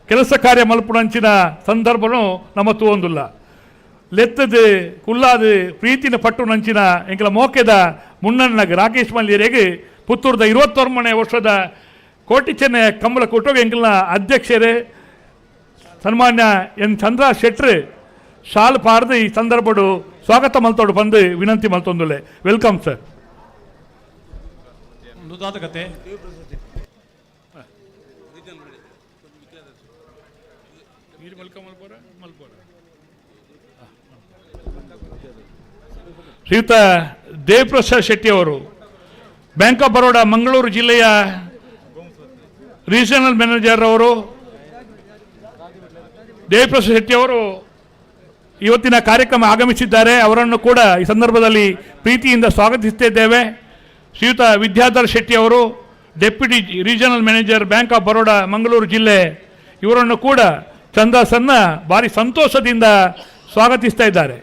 ಕೆಲಸ ಕಾರ್ಯ ಮಲ್ಪುನಂಚಿನ ಸಂದರ್ಭನು ನಮ್ಮ ತೂವೊಂದುಲ್ಲ. ಲೆತ್ತದ ಕುಲ್ಲಾದ ಪ್ರೀತಿನ ಪಟ್ಟು ನಂಚಿನ ಎಂಕಲ ಮೋಕೆದ ಮುನ್ನಣ್ಣಗ ರಾಕೇಶ್ ಮಲ್ಲಿಯರಿಗೆ ಪುತ್ತೂರದ 21ನೇ ವರ್ಷದ ಕೋಟಿ ಚೆನ್ನೈ ಕಂಬಳ ಕೊಟ್ಟೋಗ ಎಂಕಲ್ನ ಅಧ್ಯಕ್ಷರೇ ಸನ್ಮಾನ್ಯ ಎನ್ ಚಂದ್ರ ಶೆಟ್ರ್ ಶಾಲ್ ಪಾರ್ದು ಈ ಸಂದರ್ಭಡು ಸ್ವಾಗತ ಮಲ್ತೋಡು ಬಂದು ವಿನಂತಿ ಮಲ್ತೊಂದುಲ್ಲೆ. Welcome sir. ಕತೆ ಶ್ರೀಯುತ ದೇವಪ್ರಸಾದ್ ಶೆಟ್ಟಿ ಅವರು ಬ್ಯಾಂಕ್ ಆಫ್ ಬರೋಡಾ ಮಂಗಳೂರು ಜಿಲ್ಲೆಯ ರೀಜನಲ್ ಮ್ಯಾನೇಜರ್ ಅವರು. ದೇವಪ್ರಸಾದ್ ಶೆಟ್ಟಿ ಅವರು ಇವತ್ತಿನ ಕಾರ್ಯಕ್ರಮ ಆಗಮಿಸಿದ್ದಾರೆ. ಅವರನ್ನು ಕೂಡ ಈ ಸಂದರ್ಭದಲ್ಲಿ ಪ್ರೀತಿಯಿಂದ ಸ್ವಾಗತಿಸುತ್ತಿದ್ದೇವೆ. ಶ್ರೀಯುತ ವಿದ್ಯಾಧರ್ ಶೆಟ್ಟಿ ಅವರು deputy regional manager bank of Baroda Mangaluru ಜಿಲ್ಲೆ, ಇವರನ್ನು ಕೂಡ ಚಂದಾಸನ್ನ ಭಾರಿ ಸಂತೋಷದಿಂದ ಸ್ವಾಗತಿಸ್ತಾ ಇದ್ದಾರೆ.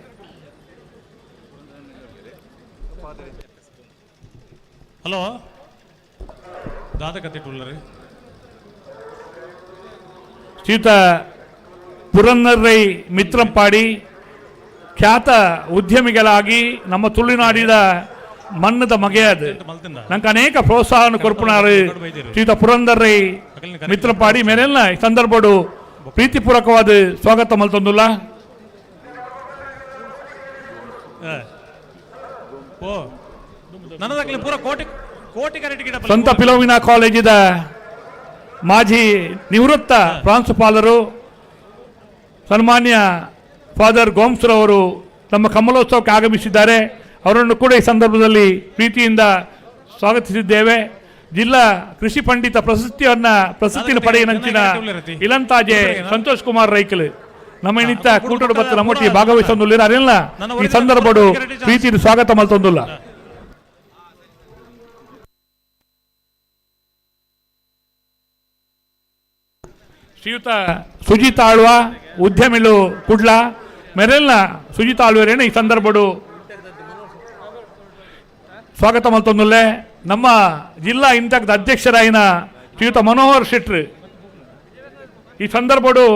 ಹಲೋ ದಾದ ಕತೆ ಟುಲ್ಲರಿ ಶ್ರೀಯುತ ಪುರಂದರೈ ಮಿತ್ರಂಪಾಡಿ ಖ್ಯಾತ ಉದ್ಯಮಿಗಳಾಗಿ ನಮ್ಮ ತುಳುನಾಡಿದ ಮಣ್ಣದ ಮಗೆಯದು ನಂಗೆ ಅನೇಕ ಪ್ರೋತ್ಸಾಹವನ್ನು ಕೊರ್ಪುನಾರು ಶ್ರೀಯುತ ಪುರಂದರೈ ಮಿತ್ರಪಾಡಿ ಮೇಲೆಲ್ಲ ಈ ಸಂದರ್ಭಡು ಪ್ರೀತಿಪೂರ್ವಕವಾದ ಸ್ವಾಗತ ಮಲ್ತೊಂದುಲ್ಲ. ಸಂತ ಪಿಲೋಮಿನಾ ಕಾಲೇಜಿದ ಮಾಜಿ ನಿವೃತ್ತ ಪ್ರಾಂಶುಪಾಲರು ಸನ್ಮಾನ್ಯ ಫಾದರ್ ಗೋಮ್ಸ್ರವರು ನಮ್ಮ ಕಮಲೋತ್ಸವಕ್ಕೆ ಆಗಮಿಸಿದ್ದಾರೆ. ಅವರನ್ನು ಕೂಡ ಈ ಸಂದರ್ಭದಲ್ಲಿ ಪ್ರೀತಿಯಿಂದ ಸ್ವಾಗತಿಸಿದ್ದೇವೆ. ಜಿಲ್ಲಾ ಕೃಷಿ ಪಂಡಿತ ಪ್ರಶಸ್ತಿಯನ್ನು ಪಡೆಯನಂಚಿನ ಇಲಂತಾಜೆ ಸಂತೋಷ್ ಕುಮಾರ್ ರೈಕಲ್ ನಮ್ಮ ಇನಿತ್ತ ಕೂಟೋಡು ಬತ್ತು ನಮ್ಮೊಟ್ಟಿಗೆ ಭಾಗವಹಿಸೊಂದುಲ್ಲ. ಅದೆಲ್ಲ ಈ ಸಂದರ್ಭಡು ಪ್ರೀತಿಯಿಂದ ಸ್ವಾಗತ ಮಲ್ತೊಂದುಲ್ಲ. ಶ್ರೀಯುತ ಸುಜಿತ್ ಆಳ್ವ ಉದ್ಯಮಿಲು ಕುಡ್ಲ ಮೆರೆಲ್ನ ಸುಜಿತ್ ಆಳ್ವರೇನು ಈ ಸಂದರ್ಭಡು ಸ್ವಾಗತ ಮಲ್ತೊಂದುಲ್ಲೆ. ನಮ್ಮ ಜಿಲ್ಲಾ ಇಂಟಕ್ದ ಅಧ್ಯಕ್ಷರಾಯಿನ ಶ್ರೀಯುತ ಮನೋಹರ್ ಶೆಟ್ರ್ ಈ ಸಂದರ್ಭಡು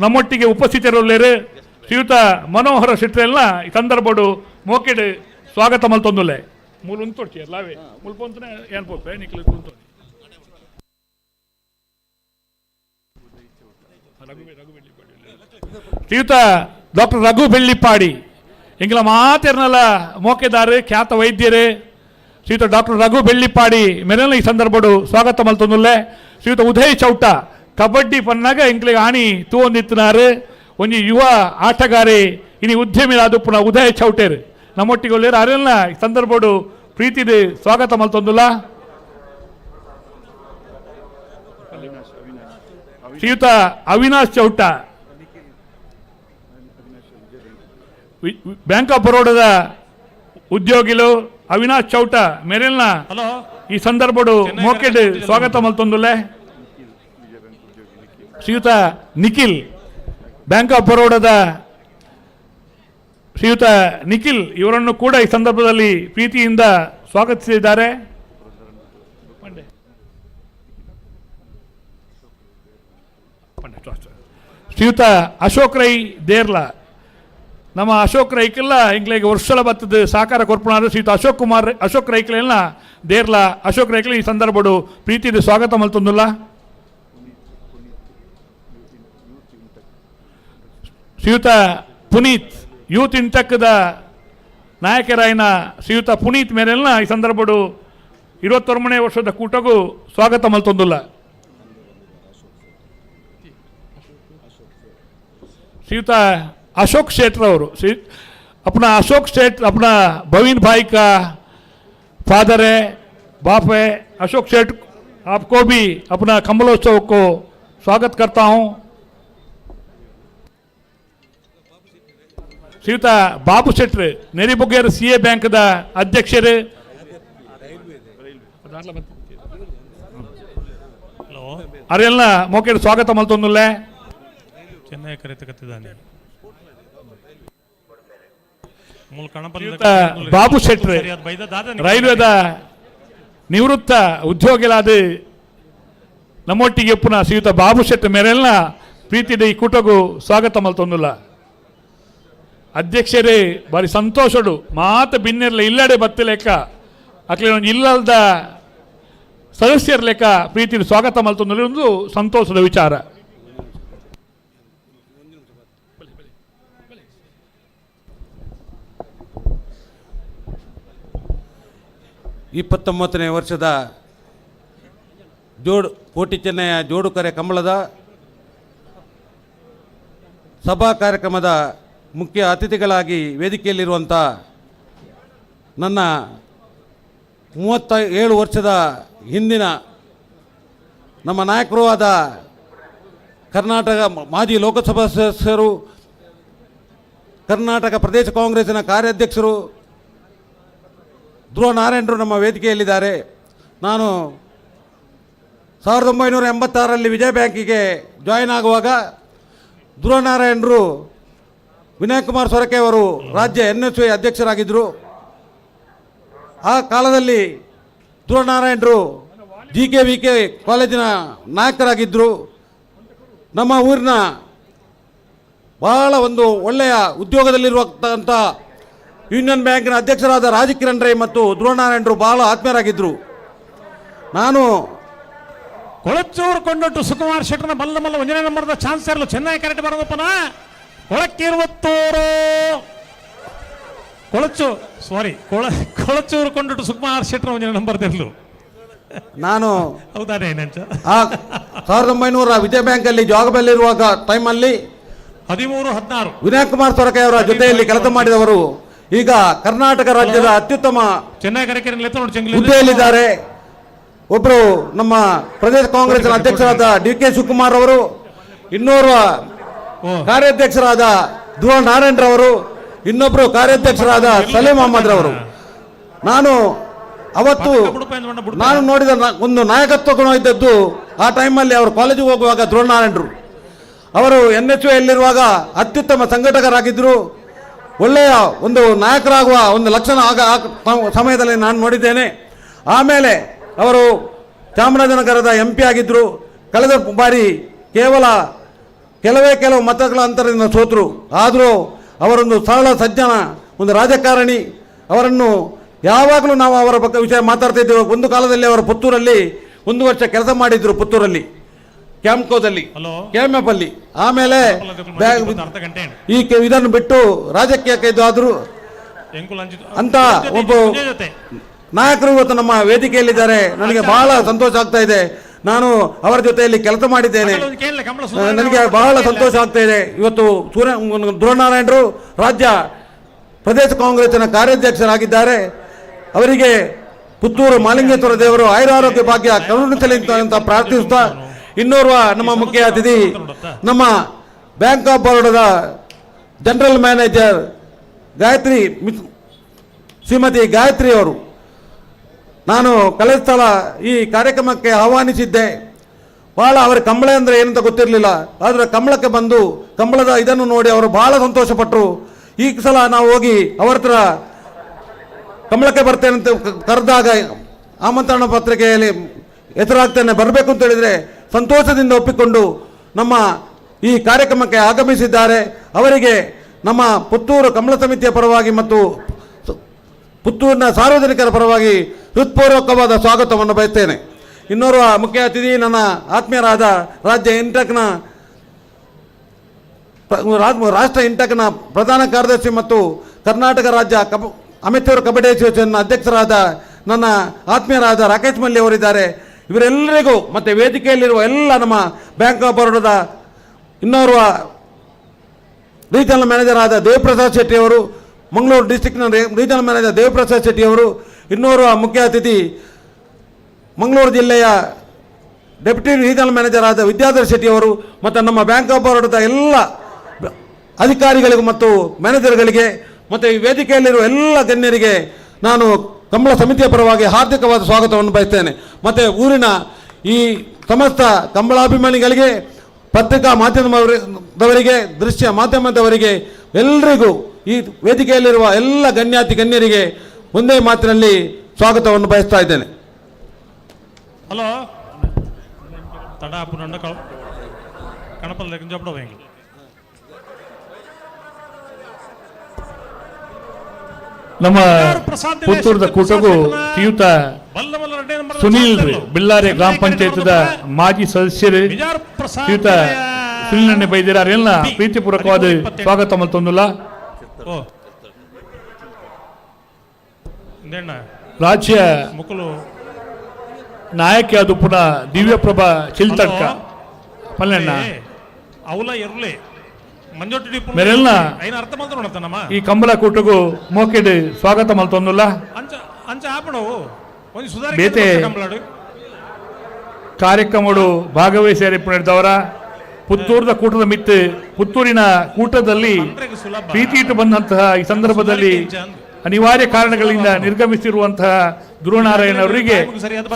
ನಮ್ಮೊಟ್ಟಿಗೆ ಉಪಸ್ಥಿತರಿರುಳ್ಳೇರು. ಶ್ರೀಯುತ ಮನೋಹರ ಶೆಟ್ರೆಲ್ಲ ಈ ಸಂದರ್ಭಡು ಮೋಕೆಡ್ ಸ್ವಾಗತ ಮಲ್ತೊಂದುಲ್ಲೆ. ಮೂಲ ಉಂತೊಡ್ಚಿ ಎಲ್ಲವೇ ಮುಲ್ಪೊಂತನೇ ಏನ್ ಪೋಪೆ ನಿಕ್ಲು ಉಂತೊಡಿ ಶ್ರೀಯುತ ಡಾಕ್ಟರ್ ರಘು ಬೆಳ್ಳಿಪ್ಪಾಡಿ ಎಂಗ್ಲ ಮಾತೆರ್ನಲ್ಲ ಮೋಕೆದಾರು ಖ್ಯಾತ ವೈದ್ಯರು ಶ್ರೀಯುತ ಡಾಕ್ಟರ್ ರಘು ಬೆಳ್ಳಿಪ್ಪಾಡಿ ಮೆರೆಲ್ಲ ಈ ಸಂದರ್ಭಡು ಸ್ವಾಗತ ಮಲ್ತೊಂದುಲ್ಲೆ. ಶ್ರೀಯುತ ಉದಯ್ ಚೌಟ ಕಬಡ್ಡಿ ಪನ್ನಾಗ ಎಂಕ್ಲಿಗೆ ಆಣಿ ತೂವೊಂದಿತ್ತಿನಾರು ಒಂಜಿ ಯುವ ಆಟಗಾರಿ ಇನಿ ಉದ್ಯಮಿರಾದ ಪುನಃ ಉದಯ್ ಚೌಟೇರು ನಮ್ಮೊಟ್ಟಿಗೆ ಒಳ್ಳೆಯರು ಅರೆಲ್ಲ ಈ ಸಂದರ್ಭಡು ಪ್ರೀತಿದ ಸ್ವಾಗತ ಮಲ್ತೊಂದುಲ್ಲ. ಶ್ರೀಯುತ ಅವಿನಾಶ್ ಚೌಟ ಬ್ಯಾಂಕ್ ಆಫ್ ಬರೋಡದ ಉದ್ಯೋಗಿಲು ಅವಿನಾಶ್ ಚೌಟ ಮೆರೆಲ್ನ ಈ ಸಂದರ್ಭಡು ಮೋಕೆಡ್ ಸ್ವಾಗತ ಮಲ್ತೊಂದುಲ್ಲೆ. ಶ್ರೀಯುತ ನಿಖಿಲ್ ಬ್ಯಾಂಕ್ ಆಫ್ ಬರೋಡದ ಶ್ರೀಯುತ ನಿಖಿಲ್ ಇವರನ್ನು ಕೂಡ ಈ ಸಂದರ್ಭದಲ್ಲಿ ಪ್ರೀತಿಯಿಂದ ಸ್ವಾಗತಿಸಿದ್ದಾರೆ. ಶ್ರೀಯುತ ಅಶೋಕ್ ರೈ ದೇರ್ಲ ನಮ್ಮ ಅಶೋಕ್ ರೈಕೆಲ್ಲ ಇಂಗ್ಲಿಗೆ ವರ್ಷಲ ಬತ್ತದ ಸಹಕಾರ ಕೊರ್ಪುಣಾರು ಶ್ರೀಯುತ ಅಶೋಕ್ ರೈಕಲೆಲ್ಲ ದೇರ್ಲ ಅಶೋಕ್ ರೈಕಲ್ ಈ ಸಂದರ್ಭಡು ಪ್ರೀತಿದ ಸ್ವಾಗತ ಮಲ್ತೊಂದುಲ್ಲ. ಶ್ರೀಯುತ ಪುನೀತ್ ಯೂತ್ ಇಂಟಕ್ದ ನಾಯಕರಾಯಿನ ಶ್ರೀಯುತ ಪುನೀತ್ ಮೇರೆಲ್ಲ ಈ ಸಂದರ್ಭಡು 21ನೇ ವರ್ಷದ ಕೂಟಗೂ ಸ್ವಾಗತ ಮಲ್ತೊಂದುಲ್ಲ. ಶ್ರೀಯುತ अशोक शेठ ಅವರು अपना अशोक शेठ अपना भवीन भाई का फादर है, बाप है. अशोक शेठ आपको भी अपना कमलोत्सव को स्वागत करता हूं. ಶ್ರೀಯುತ ಬಾಬು ಶೆಟ್ರ್ ನೆರಿಬುಗ್ಗೇರ್ CA ಬ್ಯಾಂಕ್ ದ ಅಧ್ಯಕ್ಷರು ಅರೆಲ್ಲ ಮೋಕೆಡ್ ಸ್ವಾಗತ ಮಲ್ತೊಂದುಲ್ಲೆ ಚೆನ್ನೈ ಕರೆತಕತ್ತಿದ್ದಾನೆ ಬಾಬು ಶೆಟ್ರೆ ರೈಲ್ವೆದ ನಿವೃತ್ತ ಉದ್ಯೋಗಿಲಾದ ನಮ್ಮೊಟ್ಟಿಗೆ ಪುನಃ ಶ್ರೀಯುತ ಬಾಬು ಶೆಟ್ಟಿ ಮೇರೆಲ್ಲ ಪ್ರೀತಿದ ಈ ಕೂಟಗೂ ಸ್ವಾಗತ ಮಲ್ತೊಂದುಲ್ಲ ಅಧ್ಯಕ್ಷರೇ ಬಾರಿ ಸಂತೋಷಡು ಮಾತು ಭಿನ್ನಿರ್ಲ ಇಲ್ಲಡೆ ಬತ್ತ ಲೆಕ್ಕ ಅಕ್ಲೆ ಒಂದು ಇಲ್ಲದ ಸದಸ್ಯರ ಲೆಕ್ಕ ಪ್ರೀತಿ ಸ್ವಾಗತ ಮಲ್ತೊಂದು ಒಂದು ಸಂತೋಷದ ವಿಚಾರ. 29ನೇ ವರ್ಷದ ಕೋಟಿ ಚೆನ್ನೈಯ ಜೋಡುಕರೆ ಕಂಬಳದ ಸಭಾ ಕಾರ್ಯಕ್ರಮದ ಮುಖ್ಯ ಅತಿಥಿಗಳಾಗಿ ವೇದಿಕೆಯಲ್ಲಿರುವಂಥ ನನ್ನ 37 ವರ್ಷದ ಹಿಂದಿನ ನಮ್ಮ ನಾಯಕರು ಆದ ಕರ್ನಾಟಕ ಮಾಜಿ ಲೋಕಸಭಾ ಸದಸ್ಯರು, ಕರ್ನಾಟಕ ಪ್ರದೇಶ ಕಾಂಗ್ರೆಸ್ಸಿನ ಕಾರ್ಯಾಧ್ಯಕ್ಷರು ಧ್ರುವ ನಾರಾಯಣರು ನಮ್ಮ ವೇದಿಕೆಯಲ್ಲಿದ್ದಾರೆ. ನಾನು 1986ರಲ್ಲಿ ವಿಜಯ ಬ್ಯಾಂಕಿಗೆ ಜಾಯಿನ್ ಆಗುವಾಗ ಧ್ರುವ ನಾರಾಯಣರು ವಿನಯ್ ಕುಮಾರ್ ಸೊರಕೆ ಅವರು ರಾಜ್ಯ NSY ಅಧ್ಯಕ್ಷರಾಗಿದ್ದರು. ಆ ಕಾಲದಲ್ಲಿ ಧ್ರುವ ನಾರಾಯಣರು GKVK ಕಾಲೇಜಿನ ನಾಯಕರಾಗಿದ್ದರು. ನಮ್ಮ ಊರಿನ ಬಹಳ ಒಂದು ಒಳ್ಳೆಯ ಉದ್ಯೋಗದಲ್ಲಿರುವಂಥ ಯೂನಿಯನ್ ಬ್ಯಾಂಕಿನ ಅಧ್ಯಕ್ಷರಾದ ರಾಜಕಿರಣ್ ರೈ ಮತ್ತು ಧ್ರುವ ನಾರಾಯಣರು ಬಹಳ ಆತ್ಮೀಯರಾಗಿದ್ದರು. ನಾನು ಕೊಳಚೂರು ಕೊಂಡೊಟ್ಟು ಸುಕುಮಾರ್ ಶೆಟ್ಟರ್ನ ಮಲ್ಲ ಮಲ್ಲ 1ನೇ ನಂಬರ್ದ ಚಾನ್ಸರ್ಲು ಚೆನ್ನಾಗಿ ಕರೆಕ್ಟ್ ಬರೋದಪ್ಪನ ಕೊಳಕ್ಕಿರುವತ್ತೂರು ಕೊಳಚೂರು ಕೊಂಡೊಟ್ಟು ಸುಕುಮಾರ್ ಶೆಟ್ಟರ್ 1ನೇ ನಂಬರ್ದೆರ್ಲು ನಾನು ಹೌದಾನೆ 1900 ವಿಜಯ ಬ್ಯಾಂಕಲ್ಲಿ ಜಾಗದಲ್ಲಿರುವಾಗ ಟೈಮಲ್ಲಿ 13-16 ವಿನಯ್ ಕುಮಾರ್ ಸೊರಕೆ ಅವರ ಜೊತೆಯಲ್ಲಿ ಕೆಲಸ ಮಾಡಿದವರು ಈಗ ಕರ್ನಾಟಕ ರಾಜ್ಯದ ಅತ್ಯುತ್ತಮ ಹುದ್ದೆಯಲ್ಲಿದ್ದಾರೆ. ಒಬ್ಬರು ನಮ್ಮ ಪ್ರದೇಶ ಕಾಂಗ್ರೆಸ್ನ ಅಧ್ಯಕ್ಷರಾದ DK ಶಿವಕುಮಾರ್ ಅವರು, ಇನ್ನೋರ್ವ ಕಾರ್ಯಾಧ್ಯಕ್ಷರಾದ ಧ್ರುವ ನಾರಾಯಣ್ ರವರು, ಇನ್ನೊಬ್ಬರು ಕಾರ್ಯಾಧ್ಯಕ್ಷರಾದ ಸಲೀಂ ಅಹಮದ್ ರವರು. ನಾನು ಅವತ್ತು ನೋಡಿದ ಒಂದು ನಾಯಕತ್ವ ಗುಣ ಇದ್ದದ್ದು ಆ ಟೈಮಲ್ಲಿ ಅವರು ಕಾಲೇಜಿಗೆ ಹೋಗುವಾಗ ಧ್ರುವ ನಾರಾಯಣರು ಅವರು NSYಯಲ್ಲಿರುವಾಗ ಅತ್ಯುತ್ತಮ ಸಂಘಟಕರಾಗಿದ್ದರು. ಒಳ್ಳೆಯ ಒಂದು ನಾಯಕರಾಗುವ ಒಂದು ಲಕ್ಷಣ ಸಮಯದಲ್ಲಿ ನಾನು ನೋಡಿದ್ದೇನೆ. ಆಮೇಲೆ ಅವರು ಚಾಮರಾಜನಗರದ MP ಆಗಿದ್ದರು. ಕಳೆದ ಬಾರಿ ಕೆಲವು ಮತಗಳ ಅಂತರದಿಂದ ಸೋತರು. ಆದರೂ ಅವರೊಂದು ಸರಳ ಸಜ್ಜನ, ಒಂದು ರಾಜಕಾರಣಿ. ಅವರನ್ನು ಯಾವಾಗಲೂ ನಾವು ಅವರ ಬಗ್ಗೆ ವಿಷಯ ಮಾತಾಡ್ತಿದ್ದೇವೆ. ಒಂದು ಕಾಲದಲ್ಲಿ ಅವರು ಪುತ್ತೂರಲ್ಲಿ 1 ವರ್ಷ ಕೆಲಸ ಮಾಡಿದ್ರು, ಪುತ್ತೂರಲ್ಲಿ ಕ್ಯಾಂಪ್ಕೋದಲ್ಲಿ KMF ಅಲ್ಲಿ. ಆಮೇಲೆ ಇದನ್ನು ಬಿಟ್ಟು ರಾಜಕೀಯಕ್ಕೆ ಇದ್ದಾದ್ರು ಅಂತ ಒಬ್ಬ ನಾಯಕರು ಇವತ್ತು ನಮ್ಮ ವೇದಿಕೆಯಲ್ಲಿದ್ದಾರೆ. ನನಗೆ ಬಹಳ ಸಂತೋಷ ಆಗ್ತಾ ಇದೆ. ನಾನು ಅವರ ಜೊತೆಯಲ್ಲಿ ಕೆಲಸ ಮಾಡಿದ್ದೇನೆ, ನನಗೆ ಬಹಳ ಸಂತೋಷ ಆಗ್ತಾ ಇದೆ. ಇವತ್ತು ಧ್ರುವ ನಾರಾಯಣರು ರಾಜ್ಯ ಪ್ರದೇಶ ಕಾಂಗ್ರೆಸ್ಸಿನ ಕಾರ್ಯಾಧ್ಯಕ್ಷರಾಗಿದ್ದಾರೆ. ಅವರಿಗೆ ಪುತ್ತೂರು ಮಾಲಿಂಗೇಶ್ವರ ದೇವರು ಆಯುರಾರೋಗ್ಯ ಭಾಗ್ಯ ಕರುಣಿಸಲಿ ಅಂತ ಪ್ರಾರ್ಥಿಸುತ್ತಾ, ಇನ್ನೋರ್ವ ನಮ್ಮ ಮುಖ್ಯ ಅತಿಥಿ ನಮ್ಮ ಬ್ಯಾಂಕ್ ಆಫ್ ಬರೋಡದ ಜನರಲ್ ಮ್ಯಾನೇಜರ್ ಶ್ರೀಮತಿ ಗಾಯತ್ರಿ ಅವರು. ನಾನು ಕಳೆದ ಸಲ ಈ ಕಾರ್ಯಕ್ರಮಕ್ಕೆ ಆಹ್ವಾನಿಸಿದ್ದೆ. ಭಾಳ ಅವರ ಕಂಬಳ ಅಂದರೆ ಏನಂತ ಗೊತ್ತಿರಲಿಲ್ಲ. ಆದರೆ ಕಂಬಳಕ್ಕೆ ಬಂದು ಕಂಬಳದ ಇದನ್ನು ನೋಡಿ ಅವರು ಬಹಳ ಸಂತೋಷಪಟ್ಟರು. ಈ ಸಲ ನಾವು ಹೋಗಿ ಅವರ ಹತ್ರ ಕಂಬಳಕ್ಕೆ ಬರ್ತೇನೆ ಅಂತ ಕರೆದಾಗ ಆಮಂತ್ರಣ ಪತ್ರಿಕೆಯಲ್ಲಿ ಹೆಸರಾಗ್ತೇನೆ ಬರಬೇಕು ಅಂತ ಹೇಳಿದರೆ ಸಂತೋಷದಿಂದ ಒಪ್ಪಿಕೊಂಡು ನಮ್ಮ ಈ ಕಾರ್ಯಕ್ರಮಕ್ಕೆ ಆಗಮಿಸಿದ್ದಾರೆ. ಅವರಿಗೆ ನಮ್ಮ ಪುತ್ತೂರು ಕಂಬಳ ಸಮಿತಿಯ ಪರವಾಗಿ ಮತ್ತು ಪುತ್ತೂರಿನ ಸಾರ್ವಜನಿಕರ ಪರವಾಗಿ ಹೃತ್ಪೂರ್ವಕವಾದ ಸ್ವಾಗತವನ್ನು ಬಯಸ್ತೇನೆ. ಇನ್ನೋರ್ವ ಮುಖ್ಯ ಅತಿಥಿ ನನ್ನ ಆತ್ಮೀಯರಾದ ರಾಷ್ಟ್ರ ಇಂಟಕ್ನ ಪ್ರಧಾನ ಕಾರ್ಯದರ್ಶಿ ಮತ್ತು ಕರ್ನಾಟಕ ರಾಜ್ಯ ಅಮೆಚೂರ್ ಕಬಡ್ಡಿ ಅಸೋಸಿಯೇಷನ್ ಅಧ್ಯಕ್ಷರಾದ ನನ್ನ ಆತ್ಮೀಯರಾದ ರಾಕೇಶ್ ಮಲ್ಲಿ ಅವರಿದ್ದಾರೆ. ಇವರೆಲ್ಲರಿಗೂ ಮತ್ತು ವೇದಿಕೆಯಲ್ಲಿರುವ ಎಲ್ಲ ನಮ್ಮ ಬ್ಯಾಂಕ್ ಆಫ್ ಬರೋಡದ ಇನ್ನೋರ್ವ ರೀಜನಲ್ ಮ್ಯಾನೇಜರ್ ಆದ ದೇವಪ್ರಸಾದ್ ಶೆಟ್ಟಿ ಅವರು, ಮಂಗಳೂರು ಡಿಸ್ಟಿಕ್ನ ರೀಜನಲ್ ಮ್ಯಾನೇಜರ್ ದೇವಪ್ರಸಾದ್ ಶೆಟ್ಟಿ ಅವರು, ಇನ್ನೋರ್ವ ಮುಖ್ಯ ಅತಿಥಿ ಮಂಗಳೂರು ಜಿಲ್ಲೆಯ ಡೆಪ್ಯೂಟಿ ರೀಜನಲ್ ಮ್ಯಾನೇಜರ್ ಆದ ವಿದ್ಯಾಧರ್ ಶೆಟ್ಟಿ ಅವರು, ಮತ್ತು ನಮ್ಮ ಬ್ಯಾಂಕ್ ಆಫ್ ಬರೋಡದ ಎಲ್ಲ ಅಧಿಕಾರಿಗಳಿಗೂ ಮತ್ತು ಮ್ಯಾನೇಜರ್ಗಳಿಗೆ ಮತ್ತು ಈ ವೇದಿಕೆಯಲ್ಲಿರುವ ಎಲ್ಲ ಗಣ್ಯರಿಗೆ ನಾನು ಕಂಬಳ ಸಮಿತಿಯ ಪರವಾಗಿ ಹಾರ್ದಿಕವಾದ ಸ್ವಾಗತವನ್ನು ಬಯಸ್ತೇನೆ. ಮತ್ತು ಊರಿನ ಈ ಸಮಸ್ತ ಕಂಬಳಾಭಿಮಾನಿಗಳಿಗೆ, ಪತ್ರಿಕಾ ಮಾಧ್ಯಮದವರಿಗೆ, ದೃಶ್ಯ ಮಾಧ್ಯಮದವರಿಗೆ, ಎಲ್ಲರಿಗೂ ಈ ವೇದಿಕೆಯಲ್ಲಿರುವ ಎಲ್ಲ ಗಣ್ಯಾತಿ ಗಣ್ಯರಿಗೆ ಒಂದೇ ಮಾತಿನಲ್ಲಿ ಸ್ವಾಗತವನ್ನು ಬಯಸ್ತಾ ಇದ್ದೇನೆ. ಹಲೋ ತಡಾಪು ನಂಡ ಕಣಪಲ್ಲ ಕಿಂಜಪಡ ಹೋಗಿ ನಮ್ಮ ಪುತ್ತೂರದ ಕೂಟಗೂ ಶ್ರೀಯುತ ಸುನೀಲ್ ಬಿಲ್ಲಾರೆ ಗ್ರಾಮ ಪಂಚಾಯತ್ದ ಮಾಜಿ ಸದಸ್ಯರು ಶ್ರೀಯುತ ಸುನೀಲ್ ಬೈದಿರಾರ್ ಎಲ್ಲ ಪ್ರೀತಿಪೂರ್ವಕವಾದ ಸ್ವಾಗತ ಮತ್ತೊಂದಿಲ್ಲ. ರಾಜ್ಯ ನಾಯಕಿ ಅದು ಪುನಃ ದಿವ್ಯಪ್ರಭಾ ಚಿಲ್ತಡ್ಕ ಪಲ್ಲೆಣ್ಣ ಅವಲ ಇರ್ಲಿ ಮೇರೆಲ್ಲ ಈ ಕಂಬಳ ಕೂಟಗೂ ಮೋಕೆಡ್ ಸ್ವಾಗತ ಮಲ್ತೊಂದುಲ್ಲ. ಬೇತೆ ಕಾರ್ಯಕ್ರಮಗಳು ಭಾಗವಹಿಸಿದವರ ಪುತ್ತೂರದ ಕೂಟದ ಮಿತ್ತು ಪುತ್ತೂರಿನ ಕೂಟದಲ್ಲಿ ಪ್ರೀತಿ ಇಟ್ಟು ಬಂದಂತಹ ಈ ಸಂದರ್ಭದಲ್ಲಿ ಅನಿವಾರ್ಯ ಕಾರಣಗಳಿಂದ ನಿರ್ಗಮಿಸಿರುವಂತಹ ಧ್ರುವನಾರಾಯಣ ಅವರಿಗೆ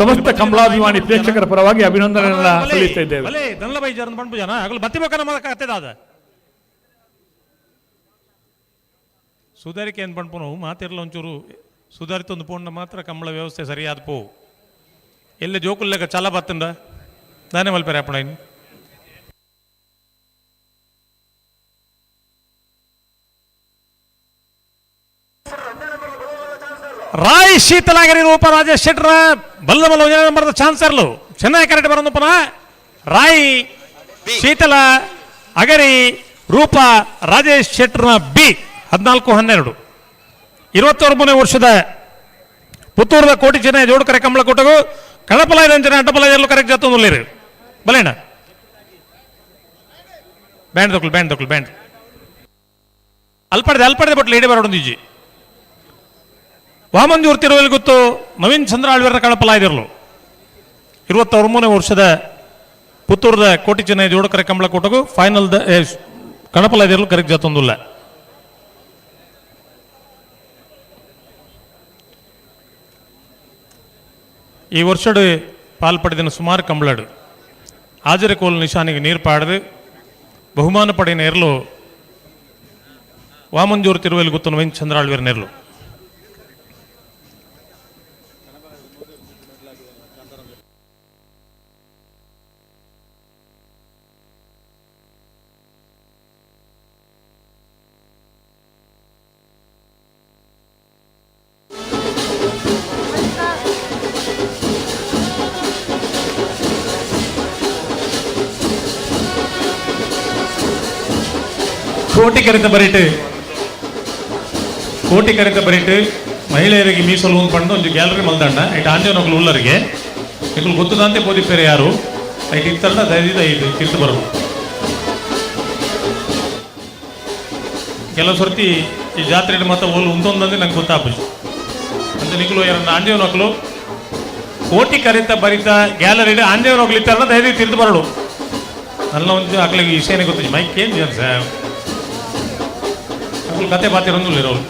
ಸಮಸ್ತ ಕಂಬಳಾಭಿಮಾನಿ ಪ್ರೇಕ್ಷಕರ ಪರವಾಗಿ ಅಭಿನಂದನೆಯನ್ನ ಸಲ್ಲಿಸ್ತಾ ಇದ್ದೇವೆ. ಸುಧಾರಿಕೆ ಏನು ಪಂಪು ನಾವು ಮಾತಿರಲ್ಲ ಒಂಚೂರು ಸುಧಾರಿತೊಂದು ಪೋಂಡ ಮಾತ್ರ ಕಂಬಳ ವ್ಯವಸ್ಥೆ ಸರಿಯಾದ ಪೋ ಎಲ್ಲ ಜೋಕುಲ್ಲೆಗ ಚಲ ಬತ್ತಂಡ ದಾನೆ ಮಲ್ಪೇರೆ ಅಪ್ಪಣ ಇನ್ನು ರಾಯ್ ಶೀತಲಾಗರಿ ರೂಪ ರಾಜೇಶ್ ಶೆಟ್ರ ಬಲ್ಲ ಬಲ್ಲ ನಂಬರ್ದ ಚಾನ್ಸರ್ಲು ಚೆನ್ನಾಗಿ ಕರೆಕ್ಟ್ ಬರೋದು ಪುನಃ ರಾಯ್ ಶೀತಲ ಅಗರಿ ರೂಪ ರಾಜೇಶ್ ಶೆಟ್ರನ ಬಿ 14-12 23ನೇ ವರ್ಷದ ಪುತ್ತೂರದ ಕೋಟಿ ಚೆನ್ನೈ ಜೋಡು ಕರೆ ಕಂಬಳ ಕೊಟ್ಟಗು ಕಣಪಲಾಯದ ಅಂಚನೆ ಅಡ್ಡಪಲಾಯದಲ್ಲೂ ಕರೆಕ್ಟ್ ಜೊತ್ತೊಂದುಲ್ಲೇರು ಬಲೇಣ ಬ್ಯಾಂಡ್ ತಗೊಳ್ಳಿ ಬ್ಯಾಂಡ್ ಅಲ್ಪಡೆ ಬಟ್ಲು ಇಡೀ ಬರೋಡಿಜಿ ವಾಮಂಜೂರು ತಿರುವಲ್ಲಿ ಗೊತ್ತು ನವೀನ್ ಚಂದ್ರ ಆಳ್ವೀರನ ಕಣಪಲಾಯದಿರಲು 23ನೇ ವರ್ಷದ ಪುತ್ತೂರದ ಕೋಟಿ ಚೆನ್ನೈ ಜೋಡು ಕರೆ ಕಂಬಳ ಕೊಟ್ಟಗು ಫೈನಲ್ ಕಣಪಲಾಯದಿರಲು ಕರೆಕ್ಟ್ ಜೊತ್ತೊಂದುಲ್ಲ. ಈ ವರ್ಷಡು ಪಾಲ್ಪಡಿದ ಸುಮಾರು ಕಂಬಳಡು ಆಜರೆ ಕೋಲ್ ನಿಶಾನಿಗೆ ನೀರು ಪಾಡದು ಬಹುಮಾನ ಪಡೆಯ ಇರಲು ವಾಮಂಜೂರು ತಿರುವಲ್ಲಿ ಗೊತ್ತು ನವೀನ್ ಚಂದ್ರ ಆಳ್ವೀರನ ಇರಲು ಕೋಟಿ ಕರೆತ ಬರೀಟ್ ಮಹಿಳೆಯರಿಗೆ ಮೀಸಲು ಒಂದು ಪಂಡು ಒಂದು ಗ್ಯಾಲರಿ ಮಲ್ದಂಡ ಐಟ್ ಆಂಜನೋಗ್ಲು ಉಳ್ಳರಿಗೆ ಈಗ ಗೊತ್ತದಂತೆ ಪೋದಿಪ್ಪೇರೆ ಯಾರು ಐಟ್ ಇತ್ತಲ್ಲ ದಯವಿಟ್ಟು ಐದು ತಿರ್ತು ಬರೋದು ಕೆಲವು ಸರ್ತಿ ಈ ಜಾತ್ರೆ ಮಾತ್ರ ಓಲು ಉಂದೊಂದಂದ್ರೆ ನಂಗೆ ಗೊತ್ತಾಗ್ಬೋದು ಅಂತ ನಿಗ್ಲು ಯಾರನ್ನ ಆಂಜನೋಗ್ಲು ಕೋಟಿ ಕರೆತ ಬರೀತ ಗ್ಯಾಲರಿ ಆಂಜನೋಗ್ಲು ಇತ್ತಾರಲ್ಲ ದಯವಿಟ್ಟು ತಿರ್ತು ಬರೋಡು ನನ್ನ ಒಂದು ಆಗ್ಲಿಗೆ ವಿಷಯನೇ ಗೊತ್ತಿಲ್ಲ ಮೈಕ್ ಏನು ಜನ ಸರ್ ಕತೆ ಬಾತಿರೋದು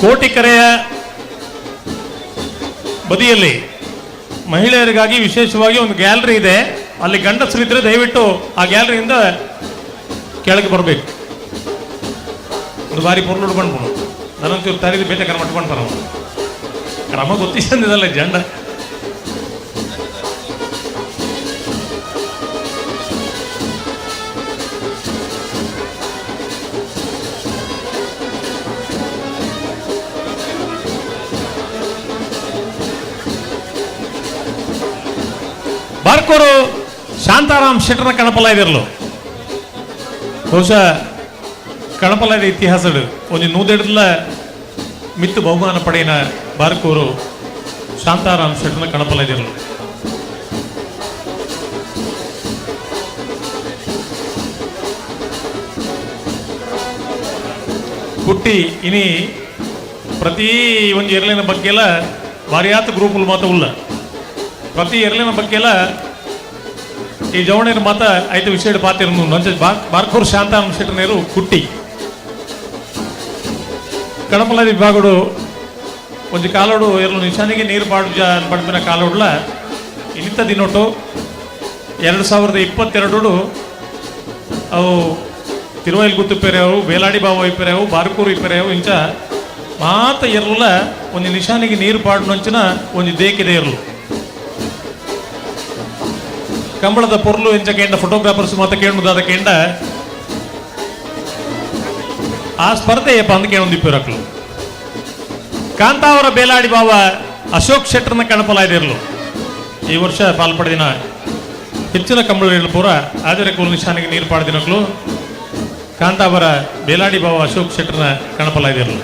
ಕೋಟಿಕೆರೆಯ ಬದಿಯಲ್ಲಿ ಮಹಿಳೆಯರಿಗಾಗಿ ವಿಶೇಷವಾಗಿ ಒಂದು ಗ್ಯಾಲರಿ ಇದೆ. ಅಲ್ಲಿ ಗಂಡಸರಿದ್ರೆ ದಯವಿಟ್ಟು ಆ ಗ್ಯಾಲರಿಯಿಂದ ಕೆಳಗೆ ಬರಬೇಕು. ಒಂದು ಬಾರಿ ಪೊರ್ಲು ಬಂದ್ಬಿಡು ನನಂತೂ ತರಿದು ಬೇಟೆ ಕರ ಮಟ್ಕೊಂಡ್ಬಾರ ಕ್ರಮ ಗೊತ್ತಿದ್ದಲ್ಲ ಜಂಡ ಬಾರ್ಕೋರು ಶಾಂತಾರಾಮ್ ಶೆಟ್ಟರ ಕಣಪಲಾಯದಿರಲು ಬಹುಶಃ ಕಣಪಲಾಯದ ಇತಿಹಾಸಡು ಒಂದು 100 ಮಿತ್ತು ಬಹುಮಾನ ಪಡೆಯಿನ ಬಾರ್ಕೋರು ಶಾಂತಾರಾಮ್ ಶೆಟ್ಟರ ಕಣಪಲಾಯದಿರಲು ಹುಟ್ಟಿ ಇನಿ ಪ್ರತಿ ಒಂದು ಎರಲಿನ ಬಗ್ಗೆ ಎಲ್ಲ ಭಾರಿಯಾತ ಗ್ರೂಪುలు ಮಾತ್ರ ಉಲ್ಲ ಪ್ರತಿ ಎರಲಿನ ಬಗ್ಗೆ ಎಲ್ಲ ಈ ಜವಣೇರು ಮಾತ ಐದು ವಿಷಯ ಪಾತಿರು ನಂಚ ಬಾರ್ಕೋರ್ ಶಾಂತಾರಾಮ್ ಶೆಟ್ಟನೇರು ಕುಟ್ಟಿ ಕಣಪಲ ವಿಭಾಗಡು ಒಂದು ಕಾಲೋಡು ಎರಡು ನಿಶಾನಿಗೆ ನೀರು ಪಡಿಪಿನ ಕಾಲೋಡ್ಲ ಇನಿತ ದಿನೊಟ್ಟು 2022 ಅವು ತಿರುವೈಲ್ ಗುತ್ತುಪೆರೆವು ಬೇಲಾಡಿ ಬಾವ ಇಪ್ಪೆರೆವು ಬಾರ್ಕೂರು ಇಪ್ಪೆರೆವು ಇಂಚ ಮಾತ ಎರಲ ಒಂದು ನಿಶಾನಿಗೆ ನೀರು ಪಾಡಿನಂಚಿನ ಒಂದು ದೇಕಿದೆ ಇರಲು ಕಂಬಳದ ಪೊರ್ಲು ಇಂಚ ಕೇಂದ್ರ ಫೋಟೋಗ್ರಾಫರ್ಸ್ ಮಾತ ಕೇಳುದಾದ ಕೇಂದ್ರ ಆ ಸ್ಪರ್ಧೆ ಅಂದ ಕೇಳೊಂದಿಪ್ಪಿರಕ್ಲು ಕಾಂತಾವರ ಬೇಲಾಡಿ ಬಾವ ಅಶೋಕ್ ಶೆಟ್ಟರ್ನ ಕಣಪಲಾಯ್ದಿರಲು ಈ ವರ್ಷ ಪಾಲ್ಪಡೆದಿನ ಹೆಚ್ಚಿನ ಕಂಬಳ ಪೂರ ಆದರೆ ಕುಲು ನಿಶಾನಿಗೆ ನೀರು ಪಾಡ್ದಿನಕ್ಲು ಕಾಂತಾವರ ಬೇಲಾಡಿ ಬಾವ ಅಶೋಕ್ ಶೆಟ್ಟರ್ನ ಕಣಪಲಾಯ್ದಿರಲು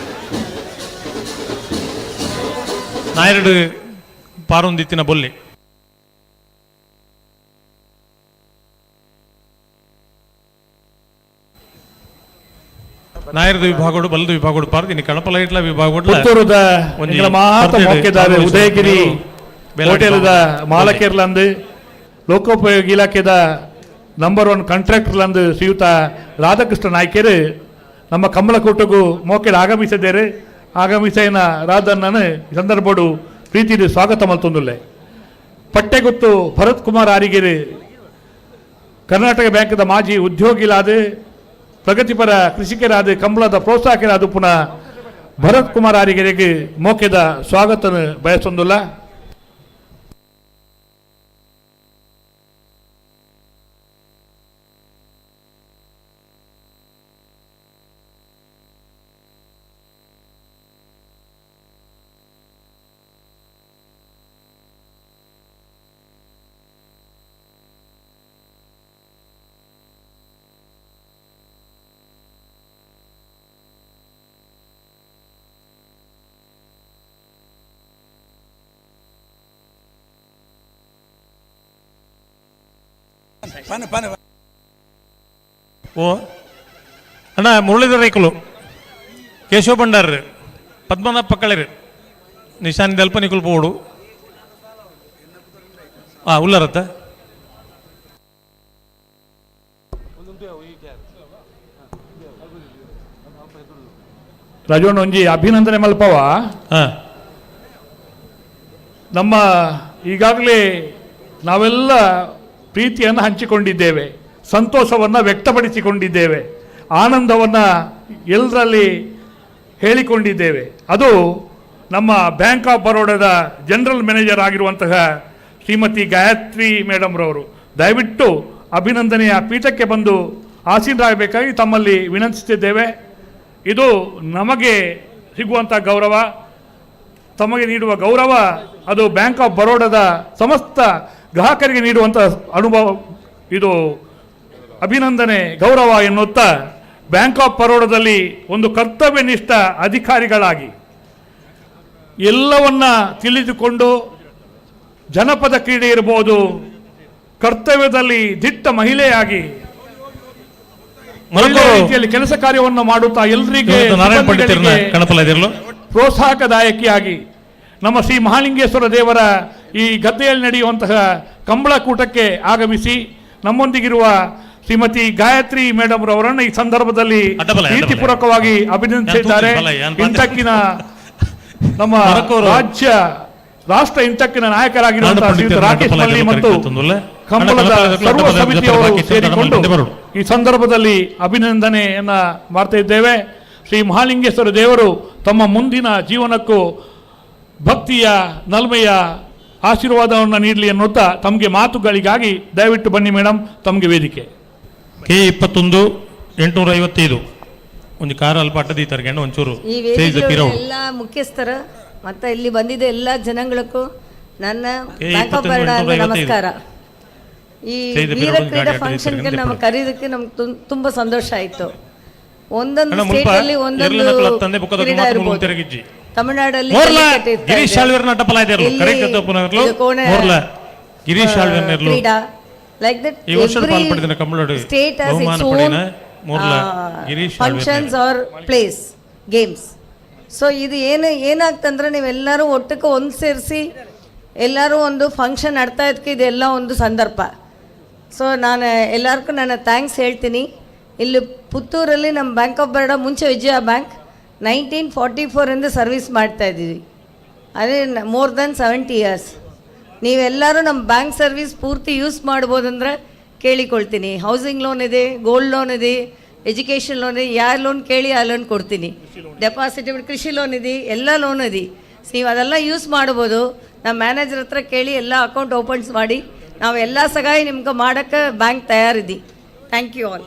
ನಾಯರಡು ಪಾರೊಂದಿತ್ತಿನ ಬೊಲ್ಲಿ ನಾಯರದ ವಿಭಾಗಗಳು ಬಲ್ಲದ ವಿಭಾಗಗಳು ಪಾರ್ದಿನಿ ಕಣಪಲ ಇಟ್ಲ ವಿಭಾಗಗಳು ಪುತ್ತೂರದ ಮಾತ್ರ ಮೋಕೆದಾರೆ ಉದಯಗಿರಿ ಹೋಟೆಲ್ದ ಮಾಲಕೇರ್ಲಂದು ಲೋಕೋಪಯೋಗಿ ಇಲಾಖೆದ ನಂಬರ್ 1 ಕಾಂಟ್ರಾಕ್ಟರ್ಲಂದು ಶ್ರೀಯುತ ರಾಧಾಕೃಷ್ಣ ನಾಯ್ಕರು ನಮ್ಮ ಕಂಬಳಕೂಟಗೂ ಮೋಕೆಡ್ ಆಗಮಿಸಿದ್ದೇರೆ ಆಗಮಿಸೇನ ರಾಧಣ್ಣನ ಸಂದರ್ಭಡು ಪ್ರೀತಿದು ಸ್ವಾಗತ ಮಲ್ತೊಂದುಲ್ಲೆ ಪಟ್ಟೆಗುತ್ತು ಭರತ್ ಕುಮಾರ್ ಆರಿಗೆರೆ ಕರ್ನಾಟಕ ಬ್ಯಾಂಕ್ದ ಮಾಜಿ ಉದ್ಯೋಗಿಲಾದ ಪ್ರಗತಿಪರ ಕೃಷಿಕರಾದ ಕಂಬಳದ ಪ್ರೋತ್ಸಾಹಕರಾದ ಪುನಃ ಭರತ್ ಕುಮಾರ್ ಆರಿಗೆರೆಗೆ ಮೋಕೆದ ಸ್ವಾಗತ ಬಯಸೊಂದುಲ್ಲ ಓ ಅಣ್ಣ ಮುರಳೀಧರ ರೈಕಲು ಕೇಶವ ಭಂಡಾರ್ ಪದ್ಮನಾಭ ಪಕ್ಕಳಿರು ನಿಶಾನಿ ದಲ್ಪನಿಕುಲ್ ಪೋಡು ಉಲ್ಲರತ್ತ ರಾಜಣ್ಣ ಒಂಜಿ ಅಭಿನಂದನೆ ಮಲ್ಪವ ನಮ್ಮ ಈಗಾಗಲೇ ನಾವೆಲ್ಲ ಪ್ರೀತಿಯನ್ನು ಹಂಚಿಕೊಂಡಿದ್ದೇವೆ, ಸಂತೋಷವನ್ನು ವ್ಯಕ್ತಪಡಿಸಿಕೊಂಡಿದ್ದೇವೆ, ಆನಂದವನ್ನು ಎಲ್ಲರಲ್ಲಿ ಹೇಳಿಕೊಂಡಿದ್ದೇವೆ. ಅದು ನಮ್ಮ ಬ್ಯಾಂಕ್ ಆಫ್ ಬರೋಡಾದ ಜನರಲ್ ಮ್ಯಾನೇಜರ್ ಆಗಿರುವಂತಹ ಶ್ರೀಮತಿ ಗಾಯತ್ರಿ ಮೇಡಮ್ರವರು ದಯವಿಟ್ಟು ಅಭಿನಂದನೆಯ ಪೀಠಕ್ಕೆ ಬಂದು ಆಸೀನರಾಗಬೇಕಾಗಿ ತಮ್ಮಲ್ಲಿ ವಿನಂತಿಸುತ್ತಿದ್ದೇವೆ. ಇದು ನಮಗೆ ಸಿಗುವಂಥ ಗೌರವ, ತಮಗೆ ನೀಡುವ ಗೌರವ, ಅದು ಬ್ಯಾಂಕ್ ಆಫ್ ಬರೋಡಾದ ಸಮಸ್ತ ಗ್ರಾಹಕರಿಗೆ ನೀಡುವಂಥ ಅನುಭವ. ಇದು ಅಭಿನಂದನೆ, ಗೌರವ ಎನ್ನುತ್ತಾ ಬ್ಯಾಂಕ್ ಆಫ್ ಬರೋಡಾದಲ್ಲಿ ಒಂದು ಕರ್ತವ್ಯನಿಷ್ಠ ಅಧಿಕಾರಿಗಳಾಗಿ ಎಲ್ಲವನ್ನ ತಿಳಿದುಕೊಂಡು ಜನಪದ ಕ್ರೀಡೆ ಇರಬಹುದು, ಕರ್ತವ್ಯದಲ್ಲಿ ದಿಟ್ಟ ಮಹಿಳೆಯಾಗಿ ರೀತಿಯಲ್ಲಿ ಕೆಲಸ ಕಾರ್ಯವನ್ನು ಮಾಡುತ್ತಾ ಎಲ್ಲರಿಗೆ ಪ್ರೋತ್ಸಾಹಕದಾಯಕಿಯಾಗಿ ನಮ್ಮ ಶ್ರೀ ಮಹಾಲಿಂಗೇಶ್ವರ ದೇವರ ಈ ಗದ್ದೆಯಲ್ಲಿ ನಡೆಯುವಂತಹ ಕಂಬಳಕೂಟಕ್ಕೆ ಆಗಮಿಸಿ ನಮ್ಮೊಂದಿಗಿರುವ ಶ್ರೀಮತಿ ಗಾಯತ್ರಿ ಮೇಡಮ್ ರವರನ್ನು ಈ ಸಂದರ್ಭದಲ್ಲಿ ಪ್ರೀತಿಪೂರ್ವಕವಾಗಿ ಅಭಿನಂದಿಸಿದ್ದಾರೆ. ಇಂತಕ್ಕಿನ ನಮ್ಮ ರಾಷ್ಟ್ರ ಇಂತಕ್ಕಿನ ನಾಯಕರಾಗಿರುವಂತಹ ಶ್ರೀಯುತ ರಾಕೇಶ್ ಮಲ್ಲಿ ಮತ್ತು ಕಂಬಳದ ಸರ್ವ ಸಮಿತಿಯವರು ಸೇರಿಕೊಂಡು ಈ ಸಂದರ್ಭದಲ್ಲಿ ಅಭಿನಂದನೆಯನ್ನ ಮಾಡ್ತಾ ಇದ್ದೇವೆ. ಶ್ರೀ ಮಹಾಲಿಂಗೇಶ್ವರ ದೇವರು ತಮ್ಮ ಮುಂದಿನ ಜೀವನಕ್ಕೂ ಭಕ್ತಿಯ ನಲ್ಮೆಯ ಆಶೀರ್ವಾದವನ್ನು ನೀಡಲಿ ಎನ್ನುತ್ತಾ ತಮಗೆ ಮಾತುಗಳಿಗಾಗಿ ದಯವಿಟ್ಟು ಬನ್ನಿ ಮೇಡಮ್, ತಮಗೆ ವೇದಿಕೆ. K21 855 ಒಂದು ಕಾರ್ ಅಲ್ಪ ಅಡ್ಡದಿ ತರ್ಕೊಂಡು ಒಂಚೂರು ಎಲ್ಲ ಮುಖ್ಯಸ್ಥರ ಮತ್ತು ಇಲ್ಲಿ ಬಂದಿದ್ದ ಎಲ್ಲ ಜನಗಳಿಗೂ ನನ್ನ ಬ್ಯಾಂಕ್ ಆಫ್ ಬರೋಡಾ ನಮಸ್ಕಾರ. ಈ ವೀರ ಕ್ರೀಡಾ ಫಂಕ್ಷನ್ಗೆ ನಮ್ಮ ಕರೀದಕ್ಕೆ ನಮ್ಗೆ ತುಂಬ ಸಂತೋಷ ಆಯಿತು. ಒಂದೊಂದು ಸ್ಟೇಟಲ್ಲಿ ಒಂದೊಂದು ಕ್ರೀಡಾ ಇರ್ಬೋದು. ತಮಿಳುನಾಡಲ್ಲಿ ಕ್ರೀಡಾ like that every state has its own functions or plays games. So ಇದು ಏನಾಗ್ತಂದ್ರೆ ನೀವೆಲ್ಲರೂ ಒಟ್ಟಿಗೆ ಒಂದು ಸೇರಿಸಿ ಎಲ್ಲರೂ ಒಂದು ಫಂಕ್ಷನ್ ಆಡ್ತಾ ಇದಕ್ಕೆ ಇದೆಲ್ಲ ಒಂದು ಸಂದರ್ಭ. ಸೊ ನಾನು ಎಲ್ಲರಿಗೂ ನನ್ನ ಥ್ಯಾಂಕ್ಸ್ ಹೇಳ್ತೀನಿ. ಇಲ್ಲಿ ಪುತ್ತೂರಲ್ಲಿ ನಮ್ಮ ಬ್ಯಾಂಕ್ ಆಫ್ ಬರೋಡಾ ಮುಂಚೆ ವಿಜಯ ಬ್ಯಾಂಕ್, 1944 ಸರ್ವಿಸ್ ಮಾಡ್ತಾಯಿದ್ದೀವಿ, ಅದೇ ಮೋರ್ ದೆನ್ 70 ಇಯರ್ಸ್. ನೀವೆಲ್ಲರೂ ನಮ್ಮ ಬ್ಯಾಂಕ್ ಸರ್ವಿಸ್ ಪೂರ್ತಿ ಯೂಸ್ ಮಾಡ್ಬೋದಂದ್ರೆ ಕೇಳಿಕೊಳ್ತೀನಿ. ಹೌಸಿಂಗ್ ಲೋನ್ ಇದೆ, ಗೋಲ್ಡ್ ಲೋನ್ ಇದೆ, ಎಜುಕೇಷನ್ ಲೋನ್ ಇದೆ, ಯಾವ ಲೋನ್ ಕೇಳಿ ಆ ಲೋನ್ ಕೊಡ್ತೀನಿ. ಡೆಪಾಸಿಟ್ ಕೃಷಿ ಲೋನ್ ಇದೆ, ಎಲ್ಲ ಲೋನ್ ಇದೆ. ನೀವು ಅದೆಲ್ಲ ಯೂಸ್ ಮಾಡ್ಬೋದು. ನಮ್ಮ ಮ್ಯಾನೇಜರ್ ಹತ್ರ ಕೇಳಿ ಎಲ್ಲ ಅಕೌಂಟ್ ಓಪನ್ಸ್ ಮಾಡಿ ನಾವು ಎಲ್ಲ ಸಗಾಯಿ ನಿಮ್ಗೆ ಮಾಡೋಕ್ಕೆ ಬ್ಯಾಂಕ್ ತಯಾರಿದೆ. Thank you all.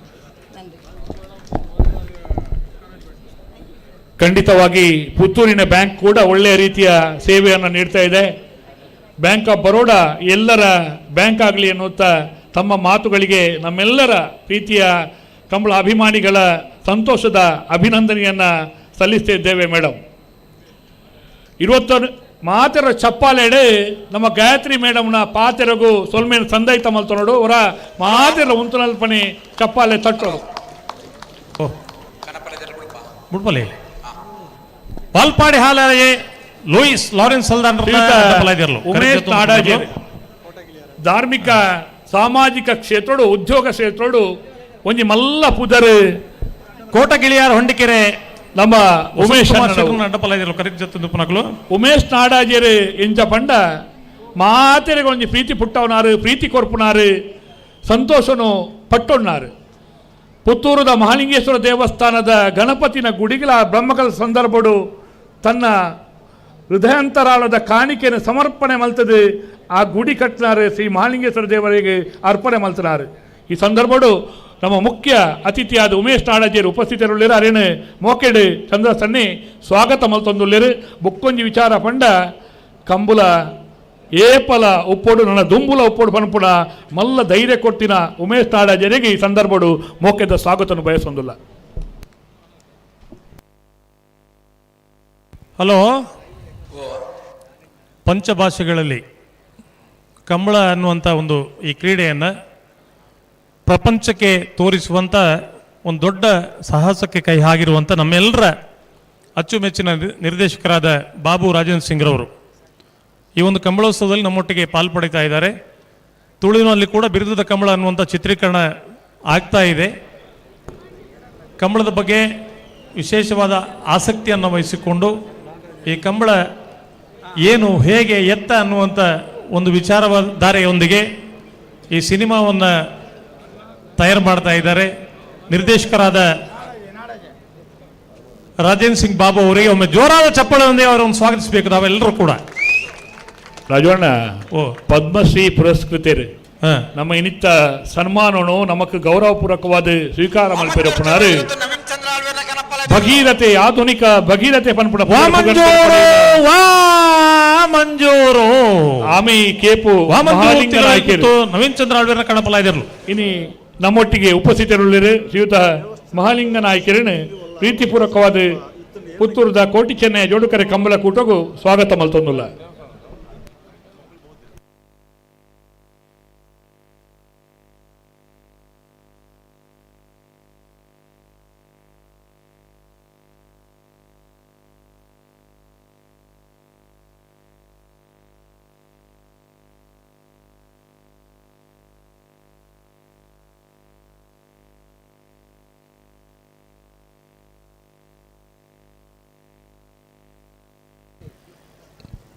ಖಂಡಿತವಾಗಿ ಪುತ್ತೂರಿನ ಬ್ಯಾಂಕ್ ಕೂಡ ಒಳ್ಳೆಯ ರೀತಿಯ ಸೇವೆಯನ್ನು ನೀಡ್ತಾ ಇದೆ. ಬ್ಯಾಂಕ್ ಆಫ್ ಬರೋಡಾ ಎಲ್ಲರ ಬ್ಯಾಂಕ್ ಆಗಲಿ ಎನ್ನುತ್ತಾ ತಮ್ಮ ಮಾತುಗಳಿಗೆ ನಮ್ಮೆಲ್ಲರ ಪ್ರೀತಿಯ ಕಂಬಳ ಅಭಿಮಾನಿಗಳ ಸಂತೋಷದ ಅಭಿನಂದನೆಯನ್ನು ಸಲ್ಲಿಸ್ತಾ ಇದ್ದೇವೆ ಮೇಡಮ್. ಇವತ್ತು ಮಾತೆರ ಚಪ್ಪಾಲೆಡೆ ನಮ್ಮ ಗಾಯತ್ರಿ ಮೇಡಮ್ನ ಪಾತೆರಗು ಸೊಲ್ಮೇನು ಸಂದೈತ ಮಲ್ತನೋಡು ಅವರ ಮಾತೆರ ಉಂತನಲ್ಪನೆ ಚಪ್ಪಾಲೆ ತಟ್ಟೋದು ಮುಡ್ಪಲೆ ವಾಲ್ಪಾಡಿ ಹಾಲೇ ಲೂಯಿಸ್ ಲಾರೆನ್ಸ್ ಉಮೇಶ್ ನಾಡಾಜೆ ಧಾರ್ಮಿಕ ಸಾಮಾಜಿಕ ಕ್ಷೇತ್ರಡು ಉದ್ಯೋಗ ಕ್ಷೇತ್ರಡು ಒಂಜಿ ಮಲ್ಲ ಪುದರ್ ಕೋಟಗಿಳಿಯಾರ ಹೊಂಡಿಕೆರೆ ನಮ್ಮ ಉಮೇಶ್ ಉಮೇಶ್ ನಾಡಾಜೇರು ಎಂಚ ಪಂಡ ಮಾತೆರೆಗೆ ಒಂಜಿ ಪ್ರೀತಿ ಪುಟ್ಟವನಾರು, ಪ್ರೀತಿ ಕೊರ್ಪುನಾರು, ಸಂತೋಷನು ಪಟ್ಟೊಣ್ಣಾರು. ಪುತ್ತೂರದ ಮಹಾಲಿಂಗೇಶ್ವರ ದೇವಸ್ಥಾನದ ಗಣಪತಿನ ಗುಡಿಗಳ ಬ್ರಹ್ಮಕಲ ಸಂದರ್ಭಡು ತನ್ನ ಹೃದಯಾಂತರಾಳದ ಕಾಣಿಕೆಯನ್ನು ಸಮರ್ಪಣೆ ಮಲ್ತದೆ ಆ ಗುಡಿ ಕಟ್ಟಿನಾರು ಶ್ರೀ ಮಹಾಲಿಂಗೇಶ್ವರ ದೇವರಿಗೆ ಅರ್ಪಣೆ ಮಲ್ತನಾರು. ಈ ಸಂದರ್ಭಡು ನಮ್ಮ ಮುಖ್ಯ ಅತಿಥಿಯಾದ ಉಮೇಶ್ ನಾಡಾಜಿಯರು ಉಪಸ್ಥಿತರುಳ್ಳರು. ಅರೇನು ಮೋಕೆಡು ಚಂದ್ರ ಸನ್ನಿ ಸ್ವಾಗತ ಮಲ್ತೊಂದುಳ್ಳರು. ಬುಕ್ಕೊಂಜಿ ವಿಚಾರ ಪಂಡ ಕಂಬುಲ ಏಪಲ ಉಪ್ಪೋಡು ನನ್ನ ದುಂಬುಲ ಉಪ್ಪೋಡು ಪನ್ಪುಣ ಮಲ್ಲ ಧೈರ್ಯ ಕೊಟ್ಟಿನ ಉಮೇಶ್ ನಾಡಾಜಿಯರಿಗೆ ಈ ಸಂದರ್ಭಡು ಮೋಕೆದ ಸ್ವಾಗತವನ್ನು ಬಯಸೊಂದಿಲ್ಲ. ಹಲೋ, ಪಂಚಭಾಷೆಗಳಲ್ಲಿ ಕಂಬಳ ಅನ್ನುವಂಥ ಒಂದು ಈ ಕ್ರೀಡೆಯನ್ನು ಪ್ರಪಂಚಕ್ಕೆ ತೋರಿಸುವಂಥ ಒಂದು ದೊಡ್ಡ ಸಾಹಸಕ್ಕೆ ಕೈ ಹಾಕಿರುವಂಥ ನಮ್ಮೆಲ್ಲರ ಅಚ್ಚುಮೆಚ್ಚಿನ ನಿರ್ದೇಶಕರಾದ ಬಾಬು ರಾಜೇಂದ್ರ ಸಿಂಗ್ರವರು ಈ ಒಂದು ಕಂಬಳೋತ್ಸವದಲ್ಲಿ ನಮ್ಮೊಟ್ಟಿಗೆ ಪಾಲ್ಪಡಿತಾ ಇದ್ದಾರೆ. ತುಳುವಿನಲ್ಲಿ ಕೂಡ ಬಿರುದದ ಕಂಬಳ ಅನ್ನುವಂಥ ಚಿತ್ರೀಕರಣ ಆಗ್ತಾ ಇದೆ. ಕಂಬಳದ ಬಗ್ಗೆ ವಿಶೇಷವಾದ ಆಸಕ್ತಿಯನ್ನು ವಹಿಸಿಕೊಂಡು ಈ ಕಂಬಳ ಏನು, ಹೇಗೆ, ಎತ್ತ ಅನ್ನುವಂಥ ಒಂದು ವಿಚಾರಧಾರೆಯೊಂದಿಗೆ ಈ ಸಿನಿಮಾವನ್ನು ತಯಾರು ಮಾಡ್ತಾ ಇದ್ದಾರೆ. ನಿರ್ದೇಶಕರಾದ ರಾಜೇಂದ್ರ ಸಿಂಗ್ ಬಾಬು ಅವರಿಗೆ ಒಮ್ಮೆ ಜೋರಾದ ಚಪ್ಪಳದೊಂದಿಗೆ ಅವರನ್ನು ಸ್ವಾಗತಿಸಬೇಕು ನಾವೆಲ್ಲರೂ ಕೂಡ. ರಾಜವಣ್ಣ ಪದ್ಮಶ್ರೀ ಪುರಸ್ಕೃತರು ನಮ್ಮ ಇನಿತ್ತ ಸನ್ಮಾನನು ನಮಕ್ ಗೌರವಪೂರ್ವಕವಾದ ಸ್ವೀಕಾರ ಮಲ್ಪಿರಪ್ಪನಾರು. ಭಗೀರಥೆ ಆಧುನಿಕ ಭಗೀರಥೆ ಪನ್ಪುಣ ಮಂಜೂರು ಆಮೆ ಕೇಪು ನವೀನ್ ಚಂದ್ರ ಆಳ್ವೇರ ಕಣಪಲ ಇದ್ದರು. ಇನಿ ನಮ್ಮೊಟ್ಟಿಗೆ ಉಪಸ್ಥಿತರುಳ್ಳರು ಶ್ರೀಯುತ ಮಹಾಲಿಂಗ ನಾಯಕರನ್ನು ಪ್ರೀತಿಪೂರ್ವಕವಾದ ಪುತ್ತೂರದ ಕೋಟಿ ಚೆನ್ನೈ ಜೋಡುಕರೆ ಕಂಬಳ ಕೂಟಗೂ ಸ್ವಾಗತ ಮಲ್ತೊಂದುಲ್ಲ.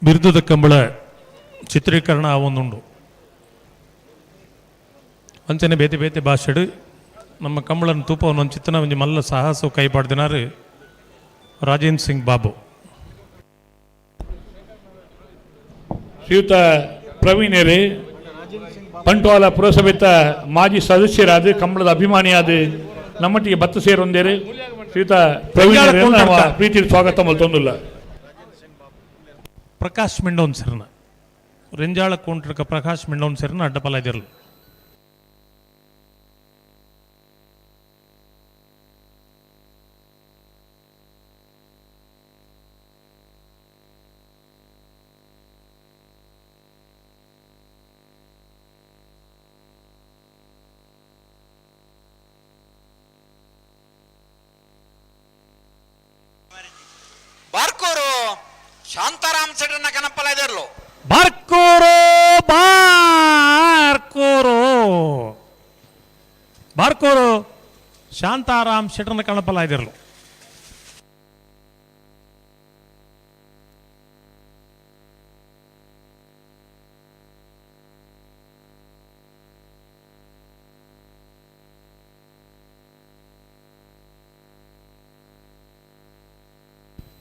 ಬಿರುದದ ಕಂಬಳ ಚಿತ್ರೀಕರಣ ಆವೊಂದುಂಡು ಅಂಚನೆ ಬೇತೆ ಬೇತೆ ಭಾಷೆಡು ನಮ್ಮ ಕಂಬಳನ ತೂಪವನ್ನು ಒಂದು ಚಿತ್ತನ ಒಂಜಿ ಮಲ್ಲ ಸಾಹಸ ಕೈಪಾಡ್ದಿನಾರು ರಾಜೇಂದ್ರ ಸಿಂಗ್ ಬಾಬು. ಶ್ರೀಯುತ ಪ್ರವೀಣರೇ ಬಂಟ್ವಾಳ ಪುರಸಭೆತ ಮಾಜಿ ಸದಸ್ಯರಾದ ಕಂಬಳದ ಅಭಿಮಾನಿಯಾದ ನಮ್ಮೊಟ್ಟಿಗೆ ಬತ್ತ ಸೇರೊಂದೇರು ಶ್ರೀಯುತ ಪ್ರವೀಣ ಪ್ರೀತಿ ಸ್ವಾಗತ ಮಲ್ತೊಂದುಲ್ಲ. ಪ್ರಕಾಶ್ ಮಿಂಡೋನ್ ಸರ್ನ ರೆಂಜಾಳ ಕೋಂಟ್ರಕ ಪ್ರಕಾಶ್ ಮಿಂಡೋನ್ ಸರ್ನ ಅಡ್ಡಪಲ ಇದಿರಲು. ಬಾರ್ಕೋರು ಶಾಂತಾರಾಮ್ ಸೆಡ್ರನ್ನ ಕನಪ್ಪಲ ಇದರ್ಲು. ಬಾರ್ಕೋರು ಬಾರ್ಕೋರು ಬಾರ್ಕೋರು ಶಾಂತಾರಾಮ್ ಶೆಟ್ರನ್ನ ಕಣಪಲ ಇದಿರಲು.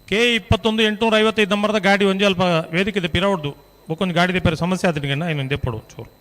K21 ನಂಬರ್ದ ಗಾಡಿ ಒಂಜಿ ಅಲ್ಪ ವೇದಿಕೆ ಪಿರವಡ್ದು ಬೊಕ್ಕೊಂದು ಗಾಡಿ ಪೇರೆ ಸಮಸ್ಯೆ ಆದ್ರೆ ಇನ್ನೊಂದು ಎಪ್ಪಡು ಚೂರು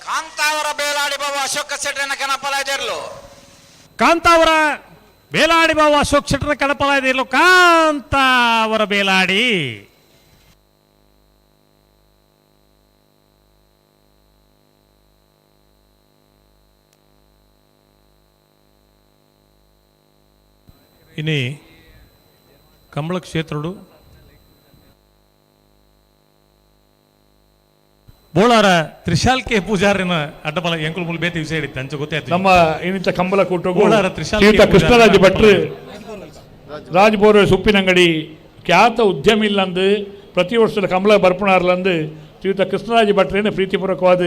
ಕಾಂತಾವರ ಬೇಲಾಡಿ ಬಾಬು ಅಶೋಕ ಶೆಟ್ಟರನ ಕನಪಲಾಯ್ದಿರ್ಲು ಕಾಂತಾವರ ಬೇಲಾಡಿ ಬಾಬು ಅಶೋಕ್ ಶೆಟ್ಟರ ಕನಪಲಾಯ್ದಿರ್ಲು ಕಾಂತಾವರ ಬೇಲಾಡಿ ಇನಿ ಕಂಬಳ ಕ್ಷೇತ್ರಡು ಬೋಳಾರ ತ್ರಿಶಾಲ್ ಕೆ ಪೂಜಾರಿನ ಅಡ್ಡಬಲ ಎಂಕುಲ್ ಮುಲ್ ಬೇತಿ ವಿಷಯ ಹಿಡಿತ ಅಂಚೆ ಗೊತ್ತಾಯ್ತು ನಮ್ಮ ಇನ್ನಿತ ಕಂಬಳ ಕೂಟು ಬೋಳಾರ ತ್ರಿಶಾಲ್ ಶ್ರೀಯುತ ಕೃಷ್ಣರಾಜ ಭಟ್ರು ರಾಜ್ಬೋರ್ ಸುಪ್ಪಿನಂಗಡಿ ಖ್ಯಾತ ಉದ್ಯಮಿ ಇಲ್ಲಂದು ಪ್ರತಿ ವರ್ಷದ ಕಂಬಳ ಬರ್ಪಣಾರ್ಲಂದು ಶ್ರೀಯುತ ಕೃಷ್ಣರಾಜ ಭಟ್ರೇನ ಪ್ರೀತಿಪೂರ್ವಕವಾದ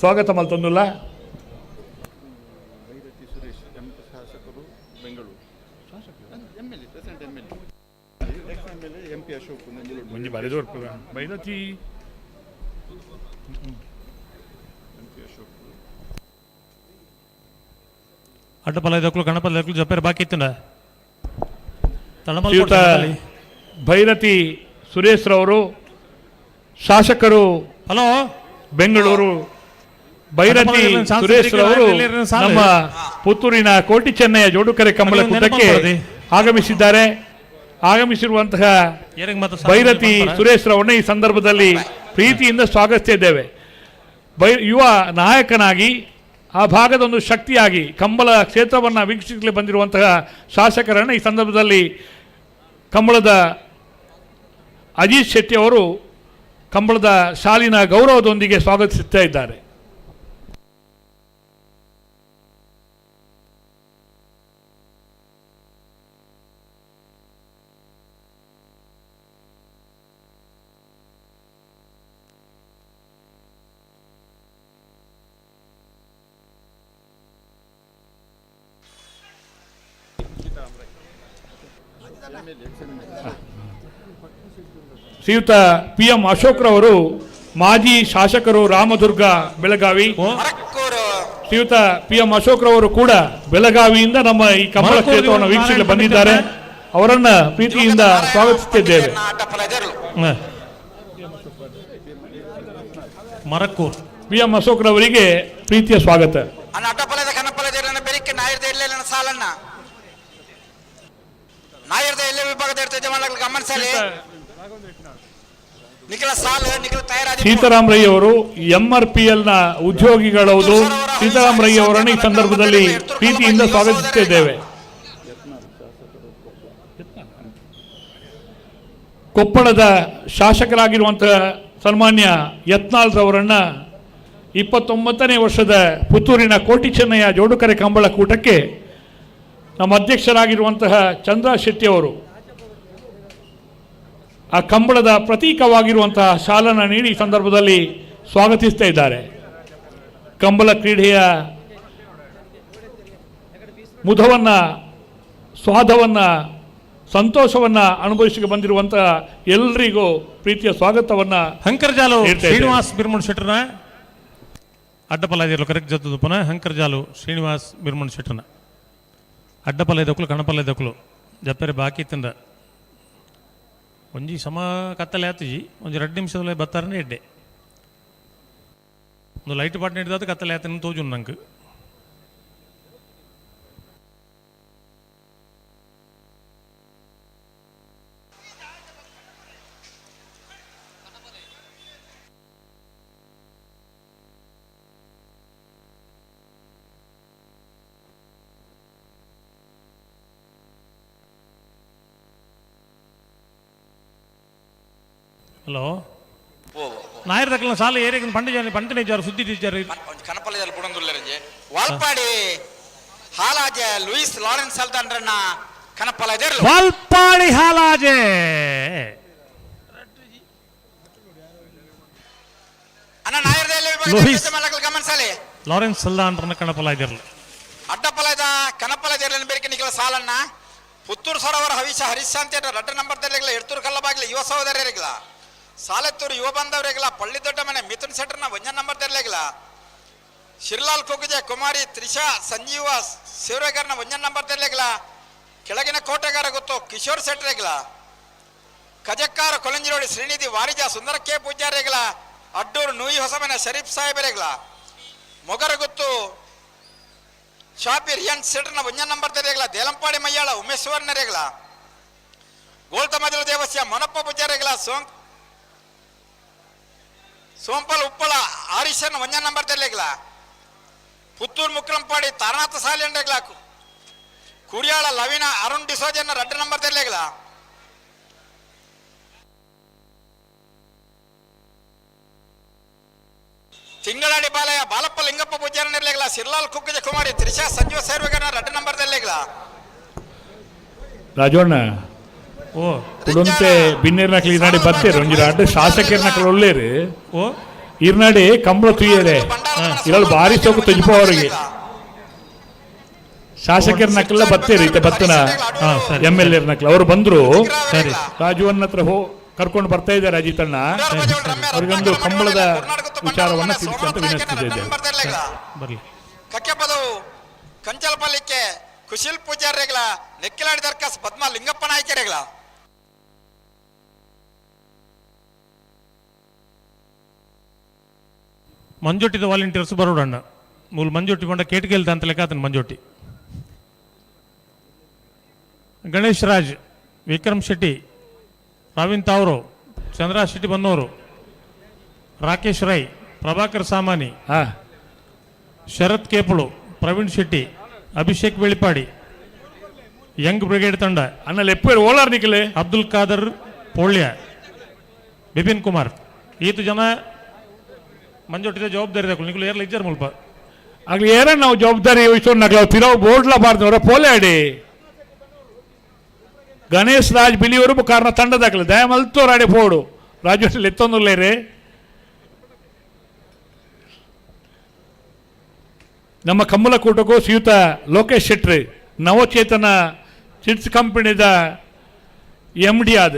ಸ್ವಾಗತ ಮಲ್ತಂದುಲ್ಲ ಬೈದತಿ ಅಡ್ಡಪಲದಕ್ಕೂ ಗಣಪದಕ್ಕೂ ಜಪ್ಪೇರು ಬಾಕಿ ಇತ್ತು ಶ್ರೀಯುತ ಭೈರತಿ ಸುರೇಶ್ ರವರು ಶಾಸಕರು ಹಲೋ ಬೆಂಗಳೂರು ಭೈರತಿ ಸುರೇಶ್ ರವರು ನಮ್ಮ ಪುತ್ತೂರಿನ ಕೋಟಿ ಚೆನ್ನಯ್ಯ ಜೋಡುಕರೆ ಕಂಬಳ ಕೂಟಕ್ಕೆ ಆಗಮಿಸಿದ್ದಾರೆ. ಆಗಮಿಸಿರುವಂತಹ ಭೈರತಿ ಸುರೇಶ್ ರವರನ್ನ ಈ ಸಂದರ್ಭದಲ್ಲಿ ಪ್ರೀತಿಯಿಂದ ಸ್ವಾಗತಿಸಿದ್ದೇವೆ. ಯುವ ನಾಯಕನಾಗಿ ಆ ಭಾಗದ ಒಂದು ಶಕ್ತಿಯಾಗಿ ಕಂಬಳ ಕ್ಷೇತ್ರವನ್ನು ವೀಕ್ಷಿಸಲು ಬಂದಿರುವಂತಹ ಶಾಸಕರನ್ನು ಈ ಸಂದರ್ಭದಲ್ಲಿ ಕಂಬಳದ ಅಜಿತ್ ಶೆಟ್ಟಿ ಅವರು ಕಂಬಳದ ಶಾಲಿನ ಗೌರವದೊಂದಿಗೆ ಸ್ವಾಗತಿಸುತ್ತಾ ಇದ್ದಾರೆ. ಶ್ರೀಯುತ PM ಅಶೋಕ್ರವರು ಮಾಜಿ ಶಾಸಕರು ರಾಮದುರ್ಗ ಬೆಳಗಾವಿ. ಶ್ರೀಯುತ PM ಅಶೋಕ್ರವರು ಕೂಡ ಬೆಳಗಾವಿಯಿಂದ ನಮ್ಮ ಈ ಕಂಬಳ ಕ್ಷೇತ್ರವನ್ನು ವೀಕ್ಷಿಸಲು ಬಂದಿದ್ದಾರೆ. ಅವರನ್ನ ಪ್ರೀತಿಯಿಂದ ಸ್ವಾಗತಿಸುತ್ತಿದ್ದೇವೆ. ಮರಕ್ಕೂರ್ PM ಅಶೋಕ್ರವರಿಗೆ ಪ್ರೀತಿಯ ಸ್ವಾಗತ. ಸೀತಾರಾಮ್ ರೈ ಅವರು MRPL ನ ಉದ್ಯೋಗಿಗಳವರು. ಸೀತಾರಾಮ್ ರೈ ಅವರನ್ನು ಈ ಸಂದರ್ಭದಲ್ಲಿ ಪ್ರೀತಿಯಿಂದ ಸ್ವಾಗತಿಸುತ್ತಿದ್ದೇವೆ. ಕೊಪ್ಪಳದ ಶಾಸಕರಾಗಿರುವಂತಹ ಸನ್ಮಾನ್ಯ ಯತ್ನಾಳ್ ರವರನ್ನ 29ನೇ ವರ್ಷದ ಪುತ್ತೂರಿನ ಕೋಟಿ ಚೆನ್ನಯ್ಯ ಜೋಡುಕರೆ ಕಂಬಳ ಕೂಟಕ್ಕೆ ನಮ್ಮ ಅಧ್ಯಕ್ಷರಾಗಿರುವಂತಹ ಚಂದ್ರ ಶೆಟ್ಟಿಯವರು ಆ ಕಂಬಳದ ಪ್ರತೀಕವಾಗಿರುವಂತಹ ಶಾಲನ್ನು ನೀಡಿ ಈ ಸಂದರ್ಭದಲ್ಲಿ ಸ್ವಾಗತಿಸ್ತಾ ಇದ್ದಾರೆ. ಕಂಬಳ ಕ್ರೀಡೆಯ ಮುದವನ್ನು, ಸ್ವಾದವನ್ನು, ಸಂತೋಷವನ್ನು ಅನುಭವಿಸಿ ಬಂದಿರುವಂತಹ ಎಲ್ಲರಿಗೂ ಪ್ರೀತಿಯ ಸ್ವಾಗತವನ್ನು ಹಂಕರ್ಜಾಲು ಶ್ರೀನಿವಾಸ್ ಬಿರ್ಮಣ್ ಶೆಟ್ಟರ್ನ ಅಡ್ಡಪಲ್ಲಾದಿರಲು ಕರೆಕ್ಟ್ ಜೊತೆ ಪುನಃ ಹಂಕರ್ಜಾಲು ಶ್ರೀನಿವಾಸ್ ಬಿರ್ಮಣ್ ಶೆಟ್ಟರ್ನ ಅಡ್ಡಪಲ್ಲಾದಕ್ಕಲು ಕಣಪಲ್ಲಾದಕ್ಕಲು ಜಪ್ಪರೆ ಬಾಕಿ ತಿಂದ ಒಂಜಿ ಸಮ ಕತ್ತಲೆ ಆತಜಿ ಒಂದು 2 ನಿಮಿಷದಲ್ಲಿ ಬತ್ತಾರನೇ ಎಡ್ಡೆ ಒಂದು ಲೈಟ್ ಪಾಟ್ ನೀಡಿದ ಕತ್ತಲೆ ಆತನ ತೋಜು ನಂಗೆ ಹಲೋ ನಾಯರ್ ದಕ್ಕಲ ಸಾಲ ಏರಿಯ ಪಂಡಿನೇಜಾರು ಸುದ್ದಿ ಟೀಚರ್ ಕನಪಲ್ಯದಲ್ಲಿ ಬುಡಂದುಲ್ಲರಂಜೆ ವಾಲ್ಪಾಡಿ ಹಾಲಾಜೆ ಲೂಯಿಸ್ ಲಾರೆನ್ಸ್ ಅಲ್ದನ್ರನ್ನ ಕನಪಲ್ಯ ವಾಲ್ಪಾಡಿ ಹಾಲಾಜೆ ಅಣ್ಣ ನಾಯರ್ದಲ್ಲಿ ಗಮನಿಸಲಿ ಲಾರೆನ್ಸ್ ಅಲ್ದಾನ್ರನ್ನ ಕನಪಲ್ಯ ಇದಿರಲಿ ಅಡ್ಡಪಲದ ಕನಪಲದ ಬೇರೆ ನಿಖಲ ಸಾಲನ್ನ ಪುತ್ತೂರು ಸರೋವರ ಹವಿಷ ಹರಿಶಾಂತಿ 2 ನಂಬರ್ದಲ್ಲಿ ಎಡ್ತೂರು ಕಲ್ಲಬಾಗಿಲ ಯುವ ಸಹೋದರರಿಗಲ ಸಾಲೆತ್ತೂರು ಯುವ ಬಾಂಧವರಿಗಲ ಪಳ್ಳಿ ದೊಡ್ಡ ಮನೆ ಮಿಥುನ್ ಸೆಟ್ರನ 1 ನಂಬರ್ದಲ್ಲಿಗಲ ಶಿರ್ಲಾಲ್ ಕುಗುಜೆ ಕುಮಾರಿ ತ್ರಿಷಾ ಸಂಜೀವ ಶಿವರೇಗರ್ನ 1 ನಂಬರ್ದಲ್ಲಿಗಲ ಕೆಳಗಿನ ಕೋಟೆಗಾರ ಗೊತ್ತು ಕಿಶೋರ್ ಸೆಟ್ರಿಗಲ ಕಜಕ್ಕಾರ ಕೊಲಂಜಿರೋಡಿ ಶ್ರೀನಿಧಿ ವಾರಿಜ ಸುಂದರ ಕೆ ಪೂಜಾರಿಗಲ ಅಡ್ಡೂರು ನೂಯಿ ಹೊಸಮನೆ ಶರೀಫ್ ಸಾಹೇಬರಿಗಲ ಮೊಗರ ಗೊತ್ತು ಶಾಪಿ ರಿಯನ್ ಸೆಟ್ರನ 1 ನಂಬರ್ದಲ್ಲಿಗಲ ದೇಲಂಪಾಡಿ ಮಯ್ಯಾಳ ಉಮೇಶ್ವರ್ನರಿಗಲ ಗೋಲ್ತ ಮದಿಲು ದೇವಸ್ಯ ಮೊನಪ್ಪ ಪೂಜಾರಿಗಲ ಸೋಂಪಲ್ ಉಪ್ಪಳ ಆರಿಶನ್ 1 ನಂಬರ್ದಲ್ಲಿಗಲ ಪುತ್ತೂರು ಮುಕ್ರಂಪಾಡಿ ತಾರನಾಥ ಸಾಲಿಂಡಗಲ ಕುರಿಯಾಳ ಲವಿನ ಅರುಣ್ ಡಿಸೋಜನ್ನ 2 ನಂಬರ್ದಲ್ಲಿಗಲ ತಿಂಗಳಾಡಿ ಬಾಲಯ ಬಾಲಪ್ಪ ಲಿಂಗಪ್ಪ ಪೂಜಾರನಿರ್ಲಿಗಲ ಶಿರ್ಲಾಲ್ ಕುಕ್ಕಜ ಕುಮಾರಿ ತ್ರಿಷಾ ಸಂಜೀವ ಸೇರ್ವೇಗನ 2 ನಂಬರ್ದಲ್ಲಿಗಲ ರಾಜೋಣ್ಣ ಓ ಕುಡುಂತೆ ಬಿನ್ನೇರ್ನಕ್ಲಿ ಇರ್ನಾಡಿ ಬತ್ತೇರು ಒಂಜಿರ ಅಡ್ಡ ಶಾಸಕರ್ನಕ್ಲು ಒಳ್ಳೇರು ಓ ಇರ್ನಾಡಿ ಕಂಬಳ ತುಯ್ಯರೆ ಇರಲ್ಲಿ ಭಾರಿ ಸೋಕು ತುಜ್ಪೋವರಿಗೆ ಶಾಸಕರ್ನಕ್ಲೆಲ್ಲ ಬತ್ತೇರು ಇತ್ತೆ ಬತ್ತನ MLA ನಕ್ಲ ಅವರು ಬಂದ್ರು ಸರಿ ರಾಜುವನ್ನ ಹತ್ರ ಕರ್ಕೊಂಡು ಬರ್ತಾ ಇದ್ದಾರೆ ಅಜಿತಣ್ಣ ಅವ್ರಿಗೊಂದು ಕಂಬಳದ ವಿಚಾರವನ್ನು ತಿಳಿಸಿ ಅಂತ ವಿನಂತಿಸಿದ್ದೇವೆ ಬರಲಿ ಕಕ್ಕೆಪದವು ಕಂಚಲ್ಪಲ್ಲಿಕ್ಕೆ ಕುಶಿಲ್ ಪೂಜಾರಿಗಳ ನೆಕ್ಕಿಲಾಡಿ ದರ್ಕಾಸ್ ಪದ್ಮ ಲಿಂಗಪ್ಪ ನಾಯ್ಕರಿಗಳ ಮಂಜೊಟ್ಟಿದ ವಾಲಂಟಿಯರ್ಸ್ ಬರೋಡಣ್ಣ ಮೂಲ ಮಂಜೊಟ್ಟಿ ಕೊಂಡ ಕೇಟ್ಗೆಲ್ತ ಅಂತ ಲೆಕ್ಕ ಆತನ ಮಂಜೊಟ್ಟಿ ಗಣೇಶ್ ರಾಜ್ ವಿಕ್ರಮ್ ಶೆಟ್ಟಿ ಪ್ರವೀಣ್ ತಾವ್ರು ಚಂದ್ರ ಶೆಟ್ಟಿ ಬನ್ನೂರು ರಾಕೇಶ್ ರೈ ಪ್ರಭಾಕರ್ ಸಾಮಾನಿ ಶರತ್ ಕೇಪುಳು ಪ್ರವೀಣ್ ಶೆಟ್ಟಿ ಅಭಿಷೇಕ್ ಬೆಳಿಪಾಡಿ ಯಂಗ್ ಬ್ರಿಗೇಡ್ ತಂಡ ಅನ್ನಲ್ಲಿ ಎಪ್ಪೇರು ಓಲಾರ್ ನಿಖಲೆ ಅಬ್ದುಲ್ ಖಾದರ್ ಪೋಳ್ಯ ಬಿಪಿನ್ ಕುಮಾರ್ ಈತು ಜನ ಮಂಜೊಟ್ಟಿದ ಜವಾಬ್ದಾರಿ ತಗೊಳ್ಳಿ ನಿಖಲು ಏರ್ಲ ಇಜ್ಜಾರ ಮುಲ್ಪ ಆಗ್ಲಿ ಏನ ನಾವು ಜವಾಬ್ದಾರಿ ವಹಿಸೋಣ ತಿರವು ಬೋರ್ಡ್ಲ ಬಾರ್ದವ್ರ ಪೋಲಾಡಿ ಗಣೇಶ್ ರಾಜ್ ಬಿಲಿಯವರು ಕಾರಣ ತಂಡದಾಗಲಿ ದಯ ಮಲ್ತೋರಾಡಿ ಪೋಡು ರಾಜೇಶ್ ಎತ್ತೊಂದುಲ್ಲೇರೆ ನಮ್ಮ ಕಂಬಳ ಕೂಟಕ್ಕೂ ಶ್ರೀಯುತ ಲೋಕೇಶ್ ಶೆಟ್ಟಿ ನವಚೇತನ ಚಿಟ್ಸ್ ಕಂಪನಿದ MD ಆದ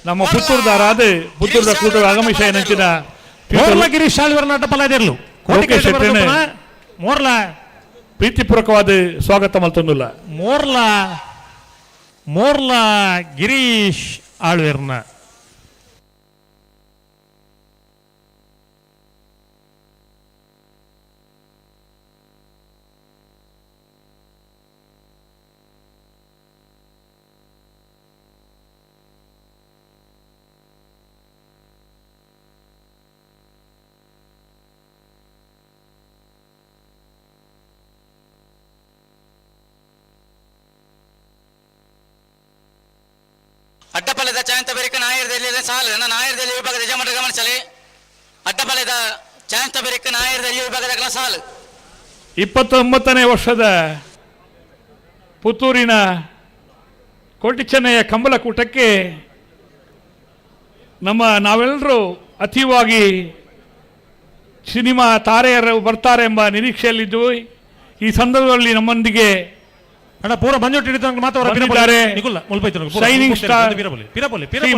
ನಮ್ಮ ಪುತ್ತೂರ್ದಾರ ಆದ ಪುತ್ತೂರ್ದ ಕೂಟ ಆಗಮಿಸ ಏನಂಚಿನ ಗಿರೀಶ್ ಶಾಲ್ವರ್ನ ಅಡ್ಡಪಲ್ಲಾದಿರ್ಲು ಲೋಕೇಶ್ ಶೆಟ್ಟಿ ಮೋರ್ಲಾ ಪ್ರೀತಿಪೂರ್ವಕವಾದ ಸ್ವಾಗತ ಮಲ್ತೊಂದುಲ್ಲ ಮೋರ್ಲಾ ಗಿರೀಶ್ ಆಳ್ವೇರ್ನ ಅಡ್ಡಪಲ್ಯದ ಚಾಯಂತ ಬೇರಿಕ ನಾಯರ್ದಲ್ಲಿ ಸಾಲ ನಾಯರ್ದಲ್ಲಿ ವಿಭಾಗದ ಯಜಮಾನರು ಗಮನಿಸಲಿ ಅಡ್ಡಪಲ್ಯದ ಚಾನ್ಸ್ ತಬರಿಕ ನಾಯರ್ ಈ ವಿಭಾಗದ ಸಾಲು 29ನೇ ವರ್ಷದ ಪುತ್ತೂರಿನ ಕೋಟಿ ಚೆನ್ನಯ್ಯ ಕಂಬಳಕೂಟಕ್ಕೆ ನಾವೆಲ್ಲರೂ ಅತೀವಾಗಿ ಸಿನಿಮಾ ತಾರೆಯರು ಬರ್ತಾರೆ ಎಂಬ ನಿರೀಕ್ಷೆಯಲ್ಲಿದ್ದು ಈ ಸಂದರ್ಭದಲ್ಲಿ ನಮ್ಮೊಂದಿಗೆ ಪೂರ ಶೈನಿಂಗ್ ಸ್ಟಾರ್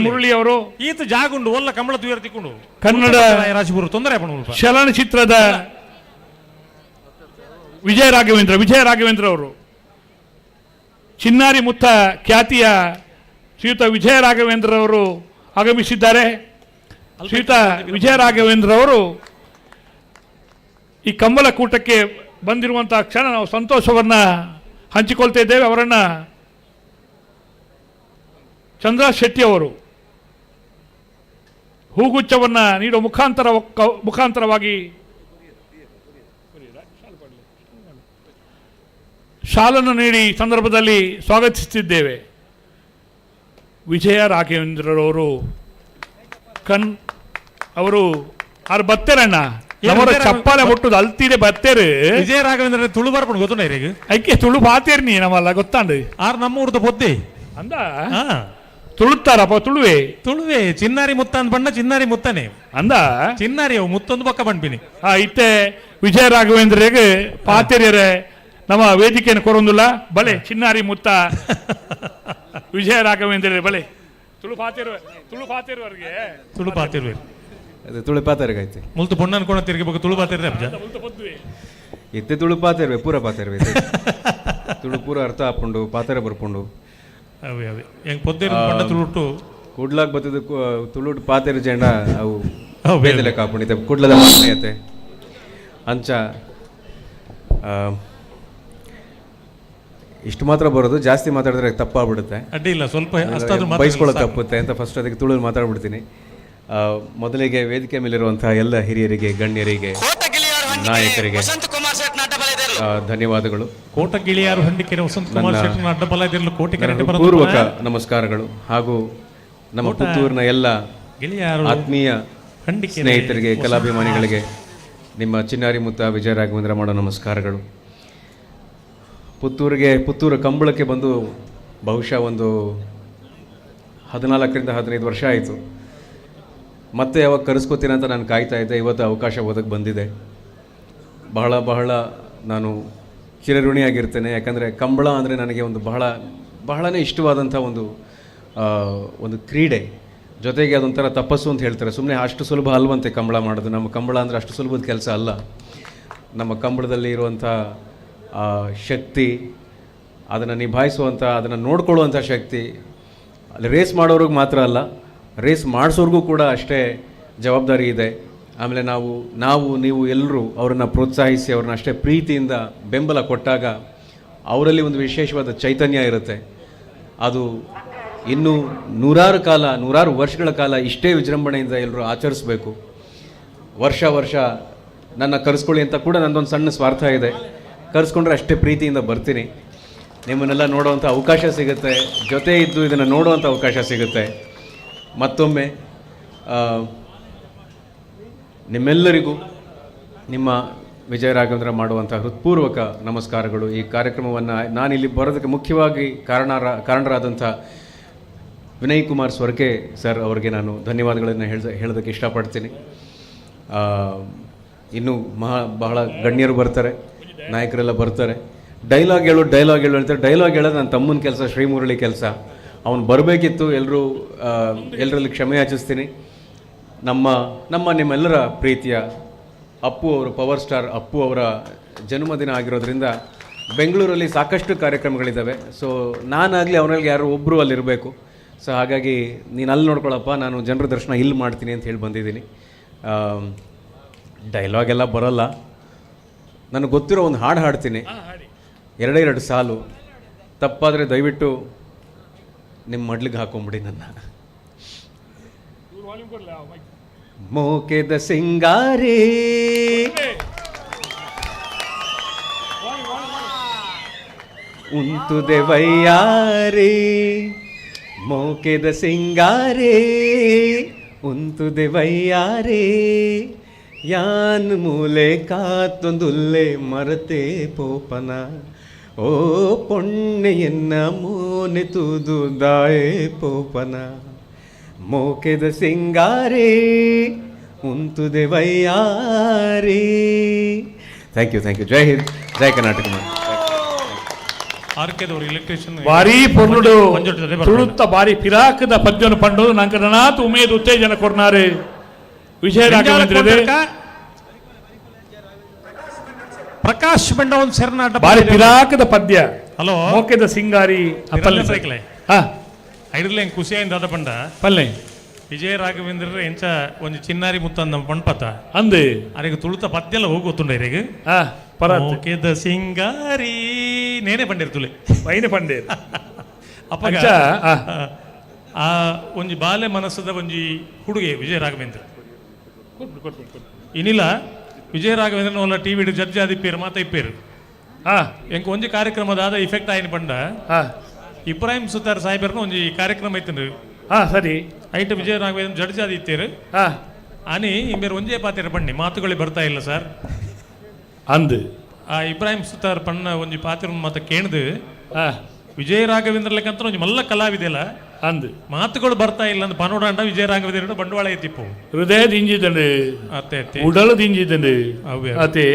ಮುರಳಿ ಅವರು ಈತ ಜಾಗುಂಡು ಒಲ್ಲ ಕಂಬಳ ತುಯರ್ತಿಕೊಂಡು ಕನ್ನಡ ರಾಜಪುರ ತೊಂದರೆ ಚಲನಚಿತ್ರದ ವಿಜಯ ರಾಘವೇಂದ್ರ ಅವರು ಚಿನ್ನಾರಿ ಮುತ್ತ ಖ್ಯಾತಿಯ ಶ್ರೀಯುತ ವಿಜಯ ರಾಘವೇಂದ್ರ ಅವರು ಆಗಮಿಸಿದ್ದಾರೆ. ಶ್ರೀಯುತ ವಿಜಯ ರಾಘವೇಂದ್ರ ಅವರು ಈ ಕಂಬಳಕೂಟಕ್ಕೆ ಬಂದಿರುವಂತಹ ಕ್ಷಣ ನಾವು ಸಂತೋಷವನ್ನ ಹಂಚಿಕೊಳ್ತಾ ಇದ್ದೇವೆ. ಅವರನ್ನ ಚಂದ್ರ ಶೆಟ್ಟಿ ಅವರು ಹೂಗುಚ್ಛವನ್ನ ನೀಡುವ ಮುಖಾಂತರವಾಗಿ ಶಾಲನ್ನು ನೀಡಿ ಸಂದರ್ಭದಲ್ಲಿ ಸ್ವಾಗತಿಸುತ್ತಿದ್ದೇವೆ. ವಿಜಯ ರಾಘವೇಂದ್ರರವರು ಅವರು ಆರು ಬತ್ತೇರಣ್ಣ ಅವರ ಚಪ್ಪಾಳೆ ಮುಟ್ಟುದು ಅಲ್ತಿದೆ ಬತ್ತೇರು ವಿಜಯ ರಾಘವೇಂದ್ರ ತುಳು ಬರ್ಪಣು ಗೊತ್ತುಂಡ ಐಕೆ ತುಳು ಬಾತೇರ್ ನೀ ನಮ್ಮಲ್ಲ ಗೊತ್ತಾಂಡು ಆರು ನಮ್ಮ ಊರ್ದ ಪೊದ್ದೆ ಅಂದ ತುಳುತ್ತಾರಪ್ಪ ತುಳುವೆ ಚಿನ್ನಾರಿ ಮುತ್ತ ಅಂದ್ ಬಣ್ಣ ಚಿನ್ನಾರಿ ಮುತ್ತನೆ ಅಂದ ಚಿನ್ನಾರಿ ಅವು ಮುತ್ತೊಂದು ಪಕ್ಕ ಬಂದ್ಬಿನಿ ಇತ್ತೆ ವಿಜಯ ರಾಘವೇಂದ್ರಗೆ ಪಾತೇರಿಯರೆ ನಮ್ಮ ವೇದಿಕೆಯನ್ನು ಕೊರೊಂದಿಲ್ಲ ಬಲೆ ಚಿನ್ನಾರಿ ಮುತ್ತ ವಿಜಯ ರಾಘವೇಂದ್ರ ಬಲೆ ತುಳು ಪಾತೇರುವರೆಗೆ ಅದು ತುಳುಪಾತರ್ಗೈತೆ ಮುಲ್ತು ಪೊಣ್ಣ ಅನ್ಕೊಂಡ ತಿರುಗಿ ತುಳು ಪಾತೇರ್ರೆ ಇತ್ತೆ ತುಳು ಪಾತೇರ್ವೆ ಪೂರ ಪಾತೇರ್ವೆ ತುಳು ಪೂರ ಅರ್ಥ ಹಾಕೊಂಡು ಪಾತೇರ ಬರ್ಕೊಂಡು ಅವೇ ಹೆಂಗ್ ಪೊದ್ದೇರು ಪಂಡ ತುಳುಟ್ಟು ಕೂಡ್ಲಾಗ್ ಬತ್ತದ ತುಳುಟು ಪಾತೇರು ಜಂಡ ಅವು ಬೇದಲೆ ಕಾಕೊಂಡಿದ್ದೆ ಕೂಡ್ಲದ ಮಾತೈತೆ ಅಂಚ ಇಷ್ಟು ಮಾತ್ರ ಬರೋದು, ಜಾಸ್ತಿ ಮಾತಾಡಿದ್ರೆ ತಪ್ಪಾಗ್ಬಿಡುತ್ತೆ. ಅಡ್ಡಿ ಇಲ್ಲ, ಸ್ವಲ್ಪ ಬಯಸ್ಕೊಳ್ಳೋ ತಪ್ಪುತ್ತೆ ಅಂತ ಫಸ್ಟ್ ಅದಕ್ಕೆ ತುಳು ಮಾತಾಡ್ಬಿಡ್ತೀನಿ. ಮೊದಲಿಗೆ ವೇದಿಕೆ ಮೇಲಿರುವಂತಹ ಎಲ್ಲ ಹಿರಿಯರಿಗೆ, ಗಣ್ಯರಿಗೆ, ನಾಯಕರಿಗೆ ಧನ್ಯವಾದಗಳು. ಕೋಟಗಿಳಿಯಾರು ಹಂಡಿಕೆರೆ ವಸಂತ ಕುಮಾರ್ ಶೆಟ್ಟಿ ಅಡ್ಡಬಲದಿರಲು ಪೂರ್ವಕ ನಮಸ್ಕಾರಗಳು. ಹಾಗೂ ನಮ್ಮ ಪುತ್ತೂರಿನ ಎಲ್ಲ ಆತ್ಮೀಯ ಸ್ನೇಹಿತರಿಗೆ, ಕಲಾಭಿಮಾನಿಗಳಿಗೆ ನಿಮ್ಮ ಚಿನ್ನಾರಿ ಮುತ್ತ ವಿಜಯ ರಾಘವೇಂದ್ರ ಮಾಡೋ ನಮಸ್ಕಾರಗಳು. ಪುತ್ತೂರು ಕಂಬಳಕ್ಕೆ ಬಂದು ಬಹುಶಃ ಒಂದು 14ರಿಂದ 15 ವರ್ಷ ಆಯಿತು. ಮತ್ತೆ ಯಾವಾಗ ಕರೆಸ್ಕೋತೀನಿ ಅಂತ ನಾನು ಕಾಯ್ತಾ ಇದ್ದೆ. ಇವತ್ತು ಅವಕಾಶ ಒದಗಿ ಬಂದಿದೆ. ಬಹಳ ನಾನು ಚಿರಋಣಿಯಾಗಿರ್ತೇನೆ. ಯಾಕಂದರೆ ಕಂಬಳ ಅಂದರೆ ನನಗೆ ಒಂದು ಬಹಳನೇ ಇಷ್ಟವಾದಂಥ ಒಂದು ಕ್ರೀಡೆ. ಜೊತೆಗೆ ಅದೊಂಥರ ತಪಸ್ಸು ಅಂತ ಹೇಳ್ತಾರೆ. ಸುಮ್ಮನೆ ಅಷ್ಟು ಸುಲಭ ಅಲ್ವಂತೆ ಕಂಬಳ ಮಾಡೋದು. ನಮ್ಮ ಕಂಬಳ ಅಂದರೆ ಅಷ್ಟು ಸುಲಭದ ಕೆಲಸ ಅಲ್ಲ. ನಮ್ಮ ಕಂಬಳದಲ್ಲಿ ಇರುವಂಥ ಶಕ್ತಿ, ಅದನ್ನು ನಿಭಾಯಿಸುವಂಥ, ಅದನ್ನು ನೋಡ್ಕೊಳ್ಳುವಂಥ ಶಕ್ತಿ ಅಲ್ಲಿ ರೇಸ್ ಮಾಡೋರಿಗೆ ಮಾತ್ರ ಅಲ್ಲ, ರೇಸ್ ಮಾಡಿಸೋರ್ಗೂ ಕೂಡ ಅಷ್ಟೇ ಜವಾಬ್ದಾರಿ ಇದೆ. ಆಮೇಲೆ ನೀವು ಎಲ್ಲರೂ ಅವರನ್ನು ಪ್ರೋತ್ಸಾಹಿಸಿ ಅವ್ರನ್ನ ಅಷ್ಟೇ ಪ್ರೀತಿಯಿಂದ ಬೆಂಬಲ ಕೊಟ್ಟಾಗ ಅವರಲ್ಲಿ ಒಂದು ವಿಶೇಷವಾದ ಚೈತನ್ಯ ಇರುತ್ತೆ. ಅದು ಇನ್ನೂ ನೂರಾರು ವರ್ಷಗಳ ಕಾಲ ಇಷ್ಟೇ ವಿಜೃಂಭಣೆಯಿಂದ ಎಲ್ಲರೂ ಆಚರಿಸಬೇಕು. ವರ್ಷ ನನ್ನ ಕರೆಸ್ಕೊಳ್ಳಿ ಅಂತ ಕೂಡ ನನ್ನದೊಂದು ಸಣ್ಣ ಸ್ವಾರ್ಥ ಇದೆ. ಕರೆಸ್ಕೊಂಡ್ರೆ ಅಷ್ಟೇ ಪ್ರೀತಿಯಿಂದ ಬರ್ತೀನಿ. ನಿಮ್ಮನ್ನೆಲ್ಲ ನೋಡುವಂಥ ಅವಕಾಶ ಸಿಗುತ್ತೆ, ಜೊತೆ ಇದ್ದು ಇದನ್ನು ನೋಡುವಂಥ ಅವಕಾಶ ಸಿಗುತ್ತೆ. ಮತ್ತೊಮ್ಮೆ ನಿಮ್ಮೆಲ್ಲರಿಗೂ ನಿಮ್ಮ ವಿಜಯ ರಾಘವೇಂದ್ರ ಮಾಡುವಂಥ ಹೃತ್ಪೂರ್ವಕ ನಮಸ್ಕಾರಗಳು. ಈ ಕಾರ್ಯಕ್ರಮವನ್ನು ನಾನಿಲ್ಲಿ ಬರೋದಕ್ಕೆ ಮುಖ್ಯವಾಗಿ ಕಾರಣರಾದಂಥ ವಿನಯ್ ಕುಮಾರ್ ಸ್ವರ್ಕೆ ಸರ್ ಅವರಿಗೆ ನಾನು ಧನ್ಯವಾದಗಳನ್ನು ಹೇಳೋದಕ್ಕೆ ಇಷ್ಟಪಡ್ತೀನಿ. ಇನ್ನೂ ಬಹಳ ಗಣ್ಯರು ಬರ್ತಾರೆ, ನಾಯಕರೆಲ್ಲ ಬರ್ತಾರೆ. ಡೈಲಾಗ್ ಹೇಳು ಅಂತಾರೆ. ಡೈಲಾಗ್ ಹೇಳೋದು ನನ್ನ ತಮ್ಮನ ಕೆಲಸ, ಶ್ರೀಮುರಳಿ ಕೆಲಸ. ಅವನು ಬರಬೇಕಿತ್ತು. ಎಲ್ಲರಲ್ಲಿ ಕ್ಷಮೆ ಯಾಚಿಸ್ತೀನಿ. ನಿಮ್ಮೆಲ್ಲರ ಪ್ರೀತಿಯ ಅಪ್ಪು ಅವರು, ಪವರ್ ಸ್ಟಾರ್ ಅಪ್ಪು ಅವರ ಜನ್ಮದಿನ ಆಗಿರೋದ್ರಿಂದ ಬೆಂಗಳೂರಲ್ಲಿ ಸಾಕಷ್ಟು ಕಾರ್ಯಕ್ರಮಗಳಿದ್ದಾವೆ. ಸೊ ನಾನಾಗಲಿ ಅವನಲ್ಲಿ ಯಾರು ಒಬ್ಬರು ಅಲ್ಲಿರಬೇಕು. ಸೊ ಹಾಗಾಗಿ ನೀನು ಅಲ್ಲಿ ನೋಡ್ಕೊಳ್ಳಪ್ಪ, ನಾನು ಜನರ ದರ್ಶನ ಇಲ್ಲಿ ಮಾಡ್ತೀನಿ ಅಂತ ಹೇಳಿ ಬಂದಿದ್ದೀನಿ. ಡೈಲಾಗ್ ಎಲ್ಲ ಬರೋಲ್ಲ. ನನಗೆ ಗೊತ್ತಿರೋ ಒಂದು ಹಾಡು ಹಾಡ್ತೀನಿ, 2 ಸಾಲು. ತಪ್ಪಾದರೆ ದಯವಿಟ್ಟು ನಿಮ್ಮ ಮಡ್ಲಿಗೆ ಹಾಕೊಂಬಿಡಿ ನನ್ನ. ಮೋಕೆದ ಸಿಂಗಾರಿ ಉಂತುದೆ ವಯ್ಯಾರಿ, ಮೋಕೆದ ಸಿಂಗಾರಿ ಉಂತುದೆ ವಯ್ಯಾರಿ, ಯಾನ್ ಮೂಲೆ ಕಾತ್ತೊಂದುಲ್ಲೆ ಮರತೆ ಪೋಪನ ಓ ಪೊಣ್ಣೆಯನ್ನ ಮೋನೆ ತೂದು ದಾಯೆ ಪೋಪನ ಮೋಕೆದ ಸಿಂಗಾರೇ ಉಂತುದೆ ವಯ್ಯಾರಿ. Thank you Jai Hind Jai Karnataka. ಆರ್ಕೆದವರು ಎಲೆಕ್ಟ್ರಿಷಿಯನ್ ಭಾರಿ ಪೊರ್ಲುಡು ತುಳುತ್ತ ಭಾರಿ ಪಿರಾಕದ ಪದ್ಯವನ್ನು ಪಂಡು ನಂಗೆ ನನಾತ್ ಉಮೇದು ಉತ್ತೇಜನ ಕೊರ್ನಾರೆ ವಿಜಯ ರಾಘವೇಂದ್ರ ಪ್ರಕಾಶ್ ಬೆಂಡವನ್ ಸೆರ್ನಾಟ ಭಾರಿ ಪಿರಾಕದ ಪದ್ಯ. ಹಲೋ ಮೋಕೆದ ಸಿಂಗಾರಿ ಸೈಕ್ಲೆ ಐಡ್ಲೆ ಖುಷಿ ಆಯ್ತು ಅದ ಪಂಡ ಪಲ್ಲೆ ವಿಜಯ ರಾಘವೇಂದ್ರ ಎಂಚ ಒಂದು ಚಿನ್ನಾರಿ ಮುತ್ತಂದ ಪಣ್ಪತ ಅಂದೆ ಅರೆಗೆ ತುಳುತ ಪದ್ಯಲ್ಲ ಹೋಗುತ್ತುಂಡ ಇರೆಗೆ ಮೋಕೆದ ಸಿಂಗಾರಿ ನೇನೆ ಪಂಡಿರ್ತುಲೆ ವೈನೆ ಪಂಡೇರ್ ಅಪ್ಪ ಆ ಒಂಜಿ ಬಾಲೆ ಮನಸ್ಸದ ಒಂಜಿ ಹುಡುಗೆ ವಿಜಯ ರಾಘವೇಂದ್ರ ಇನ್ನಿಲ್ಲ ವಿಜಯ ರಾಘವೇಂದ್ರ ಒಲ್ಲ ಟಿವಿ ಜಡ್ಜ್ ಆದಿಪ್ಪೇರು ಮಾತ ಇಪ್ಪೇರು ಎಂಕ ಒಂಜಿ ಕಾರ್ಯಕ್ರಮದ ಇಫೆಕ್ಟ್ ಆಯ್ನ ಪಂಡ ಇಬ್ರಾಹಿಂ ಸುತಾರ್ ಸಾಹೇಬರ್ನ ಒಂಜಿ ಕಾರ್ಯಕ್ರಮ ಐತನ್ರಿ ಸರಿ ಐಟ ವಿಜಯ ರಾಘವೇಂದ್ರ ಜಡ್ಜ್ ಆದಿತ್ತೇರು ಆನಿ ಇಂಬೇರು ಒಂಜೇ ಪಾತ್ರ ಬಣ್ಣಿ ಮಾತುಗಳೇ ಬರ್ತಾ ಇಲ್ಲ ಸರ್ ಅಂದು ಆ ಇಬ್ರಾಹಿಂ ಸುತಾರ್ ಪಣ್ಣ ಒಂಜಿ ಪಾತ್ರ ಮಾತ ಕೇಳ್ದು ವಿಜಯ ರಾಘವೇಂದ್ರ ಲೆಕ್ಕಂತ ಒಂಜಿ ಮಲ್ಲ ಕಲಾವಿದೆ ಅಲ್ಲ ಅಂದು ಮಾತುಗಳು ಬರ್ತಾ ಇಲ್ಲ ಅಂತ ಪನೋಡಾಂಡ ವಿಜಯ ರಾಘವೇಂದ್ರ ಬಂಡವಾಳ ಎತ್ತಿಪ್ಪು ಹೃದಯ ದಿಂಜಿದಂಡು ಅತ್ತೆ ಉಡಲು ದಿಂಜಿದಂಡು ಅತೆ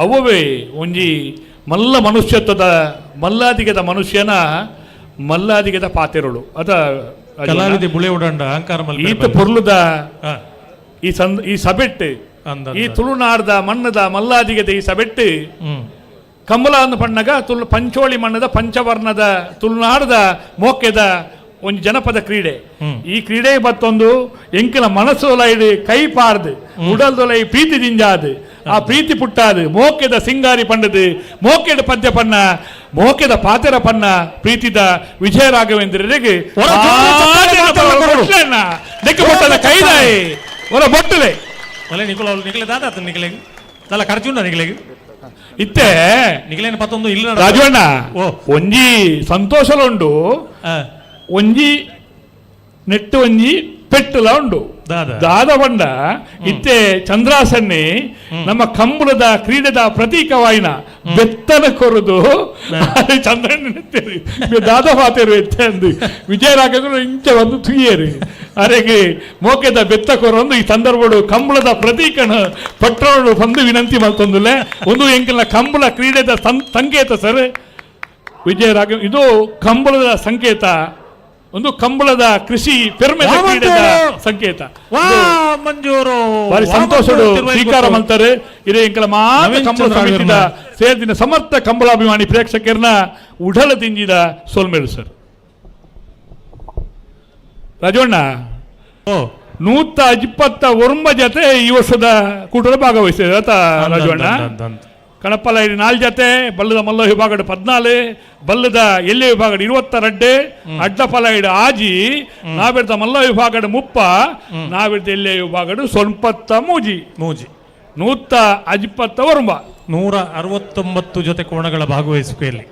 ಅವವೇ ಒಂಜಿ ಮಲ್ಲ ಮನುಷ್ಯತ್ವದ ಮಲ್ಲಾದಿಗದ ಮನುಷ್ಯನ ಮಲ್ಲಾದಿಗದ ಪಾತೆರಳು ಅದ ಕಲಾವಿದೆ ಬುಳೆ ಉಡಾಂಡ ಅಹಂಕಾರ ಈತ ಪೊರ್ಲುದ ಈ ಸಬೆಟ್ಟು ಈ ತುಳುನಾಡ್ದ ಮಣ್ಣದ ಮಲ್ಲಾದಿಗದ ಈ ಸಬೆಟ್ಟು ಕಂಬಲ ಅಂದು ಪಣ್ಣಗ ಪಂಚೋಳಿ ಮಣ್ಣದ ಪಂಚವರ್ಣದ ತುಳುನಾಡದ ಮೋಕೆದ ಒಂದು ಜನಪದ ಕ್ರೀಡೆ. ಈ ಕ್ರೀಡೆ ಮತ್ತೊಂದು ಎಂಕಿನ ಮನಸ್ಸೊಲೈಡು ಕೈ ಪಾರ್ದು ಉಡಲ್ದೊಲೈ ಪ್ರೀತಿ ದಿಂಜಾದು ಆ ಪ್ರೀತಿ ಪುಟ್ಟಾದು ಮೋಕೆದ ಸಿಂಗಾರಿ ಪಂಡದು ಮೋಕೆದ ಪದ್ಯ ಪಣ್ಣ ಮೋಕೆದ ಪಾತೆರ ಪಣ್ಣ ಪ್ರೀತಿದ ವಿಜಯ ರಾಘವೇಂದ್ರರಿಗೆ ಕೈದಾಯಿ ಹೊರ ಬೊಟ್ಟಲೆ ನಿಖಲೆ ದಾದ ನಿಖಲೆ ತಲ ಖರ್ಚುಂಡ ನಿಖಲೆಗೆ ಇತ್ತೆ ನಿಖಲೇನ ಪತ್ತೊಂದು ಇಲ್ಲ ರಾಜವಣ್ಣ ಒಂಜಿ ಸಂತೋಷಲುಂಡು ಒಂಜಿ ನೆಟ್ಟು ಒಂಜಿ ಪೆಟ್ಟುಲ ಉಂಡು ದಾದ ಬಂಡ ಇತ್ತೆ ಚಂದ್ರಾಸನ್ನಿ ನಮ್ಮ ಕಂಬಳದ ಕ್ರೀಡೆದ ಪ್ರತೀಕವಾಯಿನ ಬೆತ್ತನ ಕೊರದು ಚಂದ್ರನ ದಾದ ಪಾತೆರು ಎತ್ತೆ ಅಂದು ವಿಜಯ ರಾಘವೇಂದ್ರ ಇಂಚ ಒಂದು ತುಯ್ಯರು ಅರೆಗೆ ಮೋಕೆದ ಬೆತ್ತ ಕೊರೊಂದು ಈ ಸಂದರ್ಭಡು ಕಂಬಳದ ಪ್ರತೀಕನ ಪಟ್ಟಣ ಬಂದು ವಿನಂತಿ ಮಾಡ್ತೊಂದುಲೆ ಒಂದು ಎಂಕಲ್ನ ಕಂಬಳ ಕ್ರೀಡೆದ ಸಂಕೇತ ಸರ್ ವಿಜಯ ರಾಘವ ಇದು ಕಂಬಳದ ಸಂಕೇತ ಒಂದು ಕಂಬಳದ ಕೃಷಿ ಪೆರ್ಮೆದ ಕ್ರೀಡೆದ ಸಂಕೇತ ಮಂಜೂರು ಬಾರಿ ಸಂತೋಷಡು ಸ್ವೀಕಾರ ಮಾಡ್ತಾರೆ ಇದೇ ಎಂಕಲ ಮಾತ್ರ ಕಂಬಳ ಸಮಿತಿದ ಸೇರಿದ ಸಮರ್ಥ ಕಂಬಳಾಭಿಮಾನಿ ಪ್ರೇಕ್ಷಕರನ್ನ ಉಡಲ ದಿಂಜಿದ ಸೋಲ್ಮೇಳು ಸರ್ ರಾಜವಣ್ಣ 121 ಜೊತೆ ಈ ವರ್ಷದ ಕೂಟದ ಭಾಗವಹಿಸಿದೆ ಆತ ರಾಜವಣ್ಣ ಕಣಪ್ಪಲ 4 ಜೊತೆ ಬಲ್ಲದ ಮಲ್ಲ ವಿಭಾಗದ 14 ಬಲ್ಲದ ಎಲ್ಲಿ ವಿಭಾಗದ 22 ಅಡ್ಡಪಲ ಆಜಿ ನಾವಿರ್ದ ಮಲ್ಲ ವಿಭಾಗದ 30 ನಾವಿರ್ದ ಎಲ್ಲಿ ವಿಭಾಗದ ಸೊಲ್ಪತ್ತ ಮೂಜಿ 121 169 ಜೊತೆ ಕೋಣಗಳ ಭಾಗವಹಿಸುವಿಕೆಯಲ್ಲಿ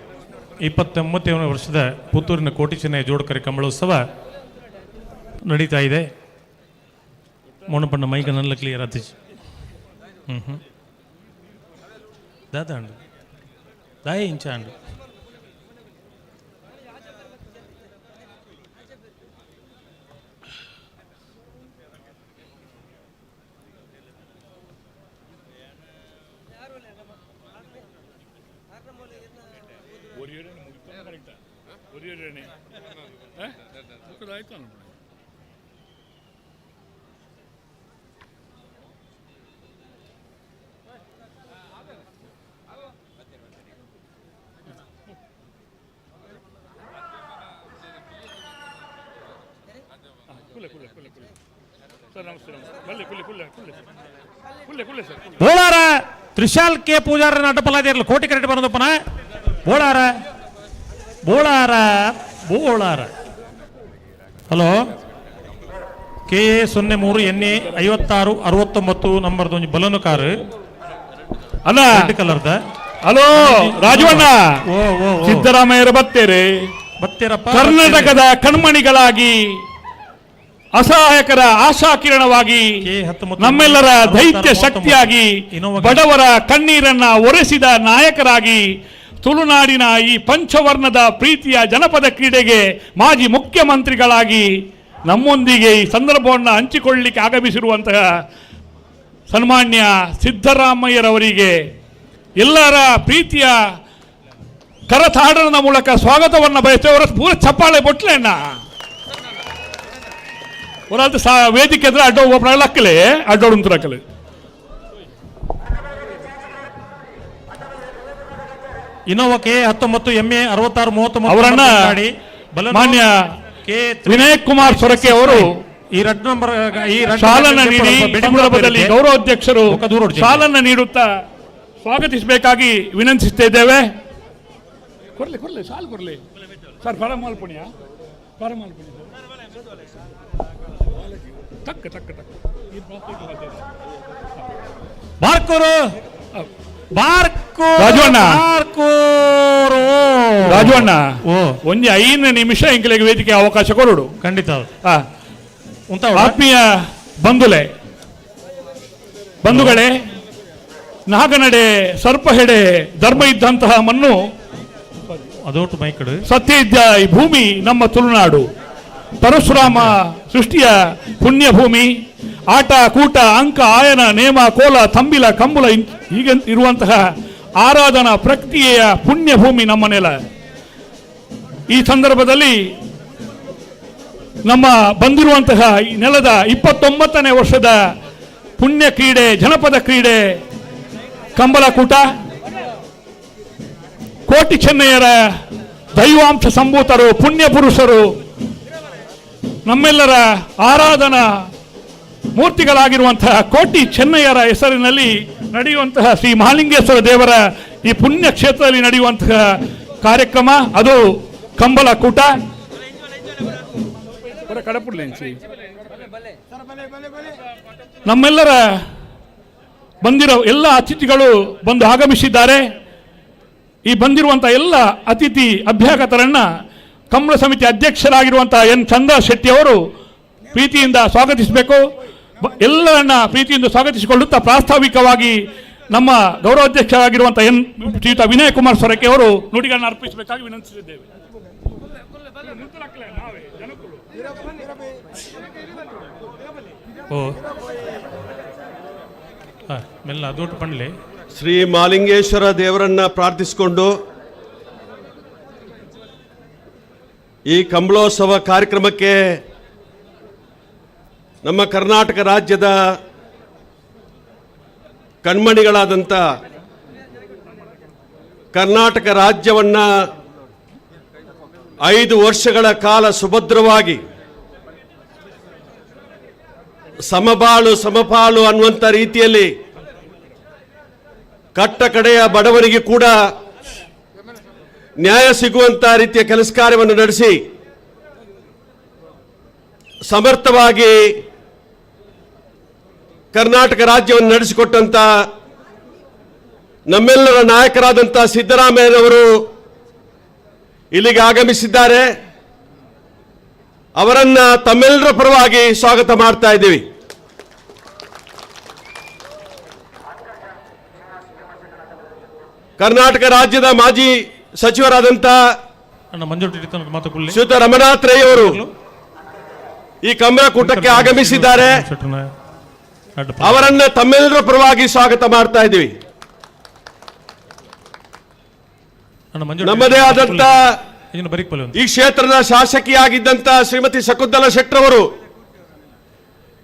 29ನೇ ವರ್ಷದ ಪುತ್ತೂರಿನ ಕೋಟಿ ಚೆನ್ನೈ ಜೋಡಕರೆ ಕಂಬಳೋತ್ಸವ ನಡೀತಾ ಇದೆ. ಮೊಣಪಣ್ಣ ಮೈಗ ನಲ್ಲ ಕ್ಲಿಯರ್ ಆತಿಜ್ ದಾದಾಂಡು ದಾಯ ಇಂಚಾಂಡು ಬೋಳಾರ ತ್ರಿಶಾಲ್ ಕೆ ಪೂಜಾರ ನಟಪಲಾದಿಯರ್ಲು ಕೋಟಿ ಕರೆಕ್ಟ್ ಬರೋದಪ್ಪನ Bolara Bolara Bolara hello KA 03 NA 56 69 ನಂಬರ್ದು ಒಂದು ಬಲೂನು ಕಾರು ಅಲ್ಲ ರೆಡ್ ಕಲರ್ದ. ಹಲೋ ರಾಜವಣ್ಣ ಸಿದ್ದರಾಮಯ್ಯರ ಬತ್ತೇರಪ್ಪ ಕರ್ನಾಟಕದ ಕಣ್ಮಣಿಗಳಾಗಿ ಅಸಹಾಯಕರ ಆಶಾಕಿರಣವಾಗಿ, ನಮ್ಮೆಲ್ಲರ ದೈತ್ಯ ಶಕ್ತಿಯಾಗಿ, ಬಡವರ ಕಣ್ಣೀರನ್ನ ಒರೆಸಿದ ನಾಯಕರಾಗಿ, ತುಳುನಾಡಿನ ಈ ಪಂಚವರ್ಣದ ಪ್ರೀತಿಯ ಜನಪದ ಕ್ರೀಡೆಗೆ ಮಾಜಿ ಮುಖ್ಯಮಂತ್ರಿಗಳಾಗಿ ನಮ್ಮೊಂದಿಗೆ ಈ ಸಂದರ್ಭವನ್ನು ಹಂಚಿಕೊಳ್ಳಲಿಕ್ಕೆ ಆಗಮಿಸಿರುವಂತಹ ಸನ್ಮಾನ್ಯ ಸಿದ್ದರಾಮಯ್ಯರವರಿಗೆ ಎಲ್ಲರ ಪ್ರೀತಿಯ ಕರತಾಡನದ ಮೂಲಕ ಸ್ವಾಗತವನ್ನು ಬಯಸ್ತೇವೆ. ಪೂರ ಚಪ್ಪಾಳೆ ಬೊಟ್ಲೆಣ್ಣ ಒರಾಲ್ತು ವೇದಿಕೆ ಎದುರು ಅಡ್ಡ ಒಬ್ಬರಕ್ಕಲೆ ಅಡ್ಡೋಡುಂತರಕ್ಕಲೆ ಇನೋವಾ ಕೆ 19 MA 66 ಅವರನ್ನ ಮಾನ್ಯ ವಿನಯ್ ಕುಮಾರ್ ಸೊರಕೆ ಅವರು ಈ ರೆಡ್ ನಂಬರ್ ಶಾಲನ್ನ ನೀಡಿ ಸಂದರ್ಭದಲ್ಲಿ ಗೌರವಾಧ್ಯಕ್ಷರು ಶಾಲನ್ನ ನೀಡುತ್ತಾ ಸ್ವಾಗತಿಸಬೇಕಾಗಿ ವಿನಂತಿಸುತ್ತಿದ್ದೇವೆ. ಕೊರ್ಲಿ ಕೊರ್ಲಿ ಸಾಲು ಕೊರ್ಲಿ ಸರ್ ಪರಮಾಲ್ಪುಣ್ಯ ಪರಮಾಲ್ಪುಣ್ಯ ಟಕ್ ಟಕ್ ಟಕ್ ಬಾರ್ಕೋರು ರಾಜವಣ್ಣ ರಾಜವಣ್ಣ ಒಂದು 5 ನಿಮಿಷ ಇಂಕಲಿಗೆ ವೇದಿಕೆ ಅವಕಾಶ ಕೊರಡು. ಖಂಡಿತ ಆತ್ಮೀಯ ಬಂಧುಗಳೇ, ನಾಗನಡೆ ಸರ್ಪ ಹೆಡೆ ಧರ್ಮ ಇದ್ದಂತಹ ಮಣ್ಣು ಅದೊಟ್ಟು ಮೈಕಡು ಸತ್ಯ ಇದ್ದ ಈ ಭೂಮಿ ನಮ್ಮ ತುಳುನಾಡು. ಪರಶುರಾಮ ಸೃಷ್ಟಿಯ ಪುಣ್ಯ ಭೂಮಿ. ಆಟ ಕೂಟ ಅಂಕ ಆಯನ ನೇಮ ಕೋಲ ತಂಬಿಲ ಕಂಬುಲ ಹೀಗೆ ಇರುವಂತಹ ಆರಾಧನಾ ಪ್ರಕ್ರಿಯೆಯ ಪುಣ್ಯ ಭೂಮಿ ನಮ್ಮ ನೆಲ. ಈ ಸಂದರ್ಭದಲ್ಲಿ ನಮ್ಮ ಬಂದಿರುವಂತಹ ಈ ನೆಲದ 29ನೇ ವರ್ಷದ ಪುಣ್ಯ ಕ್ರೀಡೆ, ಜನಪದ ಕ್ರೀಡೆ ಕಂಬಳಕೂಟ, ಕೋಟಿ ಚೆನ್ನಯ್ಯರ ದೈವಾಂಶ ಸಂಭೂತರು, ಪುಣ್ಯ ಪುರುಷರು, ನಮ್ಮೆಲ್ಲರ ಆರಾಧನಾ ಮೂರ್ತಿಗಳಾಗಿರುವಂತಹ ಕೋಟಿ ಚೆನ್ನಯ್ಯರ ಹೆಸರಿನಲ್ಲಿ ನಡೆಯುವಂತಹ ಶ್ರೀ ಮಹಾಲಿಂಗೇಶ್ವರ ದೇವರ ಈ ಪುಣ್ಯ ಕ್ಷೇತ್ರದಲ್ಲಿ ನಡೆಯುವಂತಹ ಕಾರ್ಯಕ್ರಮ ಅದು ಕಂಬಳಕೂಟ. ನಮ್ಮೆಲ್ಲರ ಬಂದಿರೋ ಎಲ್ಲ ಅತಿಥಿಗಳು ಬಂದು ಆಗಮಿಸಿದ್ದಾರೆ. ಈ ಬಂದಿರುವಂತಹ ಎಲ್ಲ ಅತಿಥಿ ಅಭ್ಯಾಗತರನ್ನ ಕಂಬಳ ಸಮಿತಿ ಅಧ್ಯಕ್ಷರಾಗಿರುವಂತಹ ಎನ್ ಚಂದ್ರ ಶೆಟ್ಟಿ ಅವರು ಪ್ರೀತಿಯಿಂದ ಸ್ವಾಗತಿಸಬೇಕು. ಎಲ್ಲರನ್ನ ಪ್ರೀತಿಯಿಂದ ಸ್ವಾಗತಿಸಿಕೊಳ್ಳುತ್ತಾ ಪ್ರಾಸ್ತಾವಿಕವಾಗಿ ನಮ್ಮ ಗೌರವಾಧ್ಯಕ್ಷರಾಗಿರುವಂತಹ ಶ್ರೀಯುತ ವಿನಯ್ ಕುಮಾರ್ ಸೊರಕೆ ಅವರು ನುಡಿಗಳನ್ನು ಅರ್ಪಿಸಬೇಕಾಗಿ ವಿನಂತಿಸಿದ್ದೇವೆ. ಮೆಲ್ಲ ಅದೊಟ್ಟು ಪಂಡ್ಲೆ ಶ್ರೀ ಮಹಾಲಿಂಗೇಶ್ವರ ದೇವರನ್ನ ಪ್ರಾರ್ಥಿಸಿಕೊಂಡು ಈ ಕಂಬಳೋತ್ಸವ ಕಾರ್ಯಕ್ರಮಕ್ಕೆ ನಮ್ಮ ಕರ್ನಾಟಕ ರಾಜ್ಯದ ಕಣ್ಮಣಿಗಳಾದಂಥ ಕರ್ನಾಟಕ ರಾಜ್ಯವನ್ನು 5 ವರ್ಷಗಳ ಕಾಲ ಸುಭದ್ರವಾಗಿ ಸಮಬಾಳು ಸಮಪಾಲು ಅನ್ನುವಂಥ ರೀತಿಯಲ್ಲಿ ಕಟ್ಟ ಕಡೆಯ ಬಡವರಿಗೆ ಕೂಡ ನ್ಯಾಯ ಸಿಗುವಂಥ ರೀತಿಯ ಕೆಲಸ ಕಾರ್ಯವನ್ನು ನಡೆಸಿ ಸಮರ್ಥವಾಗಿ ಕರ್ನಾಟಕ ರಾಜ್ಯವನ್ನು ನಡೆಸಿಕೊಟ್ಟಂಥ ನಮ್ಮೆಲ್ಲರ ನಾಯಕರಾದಂಥ ಸಿದ್ದರಾಮಯ್ಯನವರು ಇಲ್ಲಿಗೆ ಆಗಮಿಸಿದ್ದಾರೆ. ಅವರನ್ನ ತಮ್ಮೆಲ್ಲರ ಪರವಾಗಿ ಸ್ವಾಗತ ಮಾಡ್ತಾ ಇದ್ದೀವಿ. ಕರ್ನಾಟಕ ರಾಜ್ಯದ ಮಾಜಿ ಸಚಿವರಾದಂಥ ಶ್ರೀಯುತ ರಮನಾಥ್ ರೈ ಅವರು ಈ ಕಂಬಳಕೂಟಕ್ಕೆ ಆಗಮಿಸಿದ್ದಾರೆ. ಅವರನ್ನ ತಮ್ಮೆಲ್ಲರ ಪರವಾಗಿ ಸ್ವಾಗತ ಮಾಡ್ತಾ ಇದ್ದೀವಿ. ನಮ್ಮದೇ ಆದಂತ ಈ ಕ್ಷೇತ್ರದ ಶಾಸಕಿಯಾಗಿದ್ದಂತ ಶ್ರೀಮತಿ ಶಕುಂತಲಾ ಶೆಟ್ಟರವರು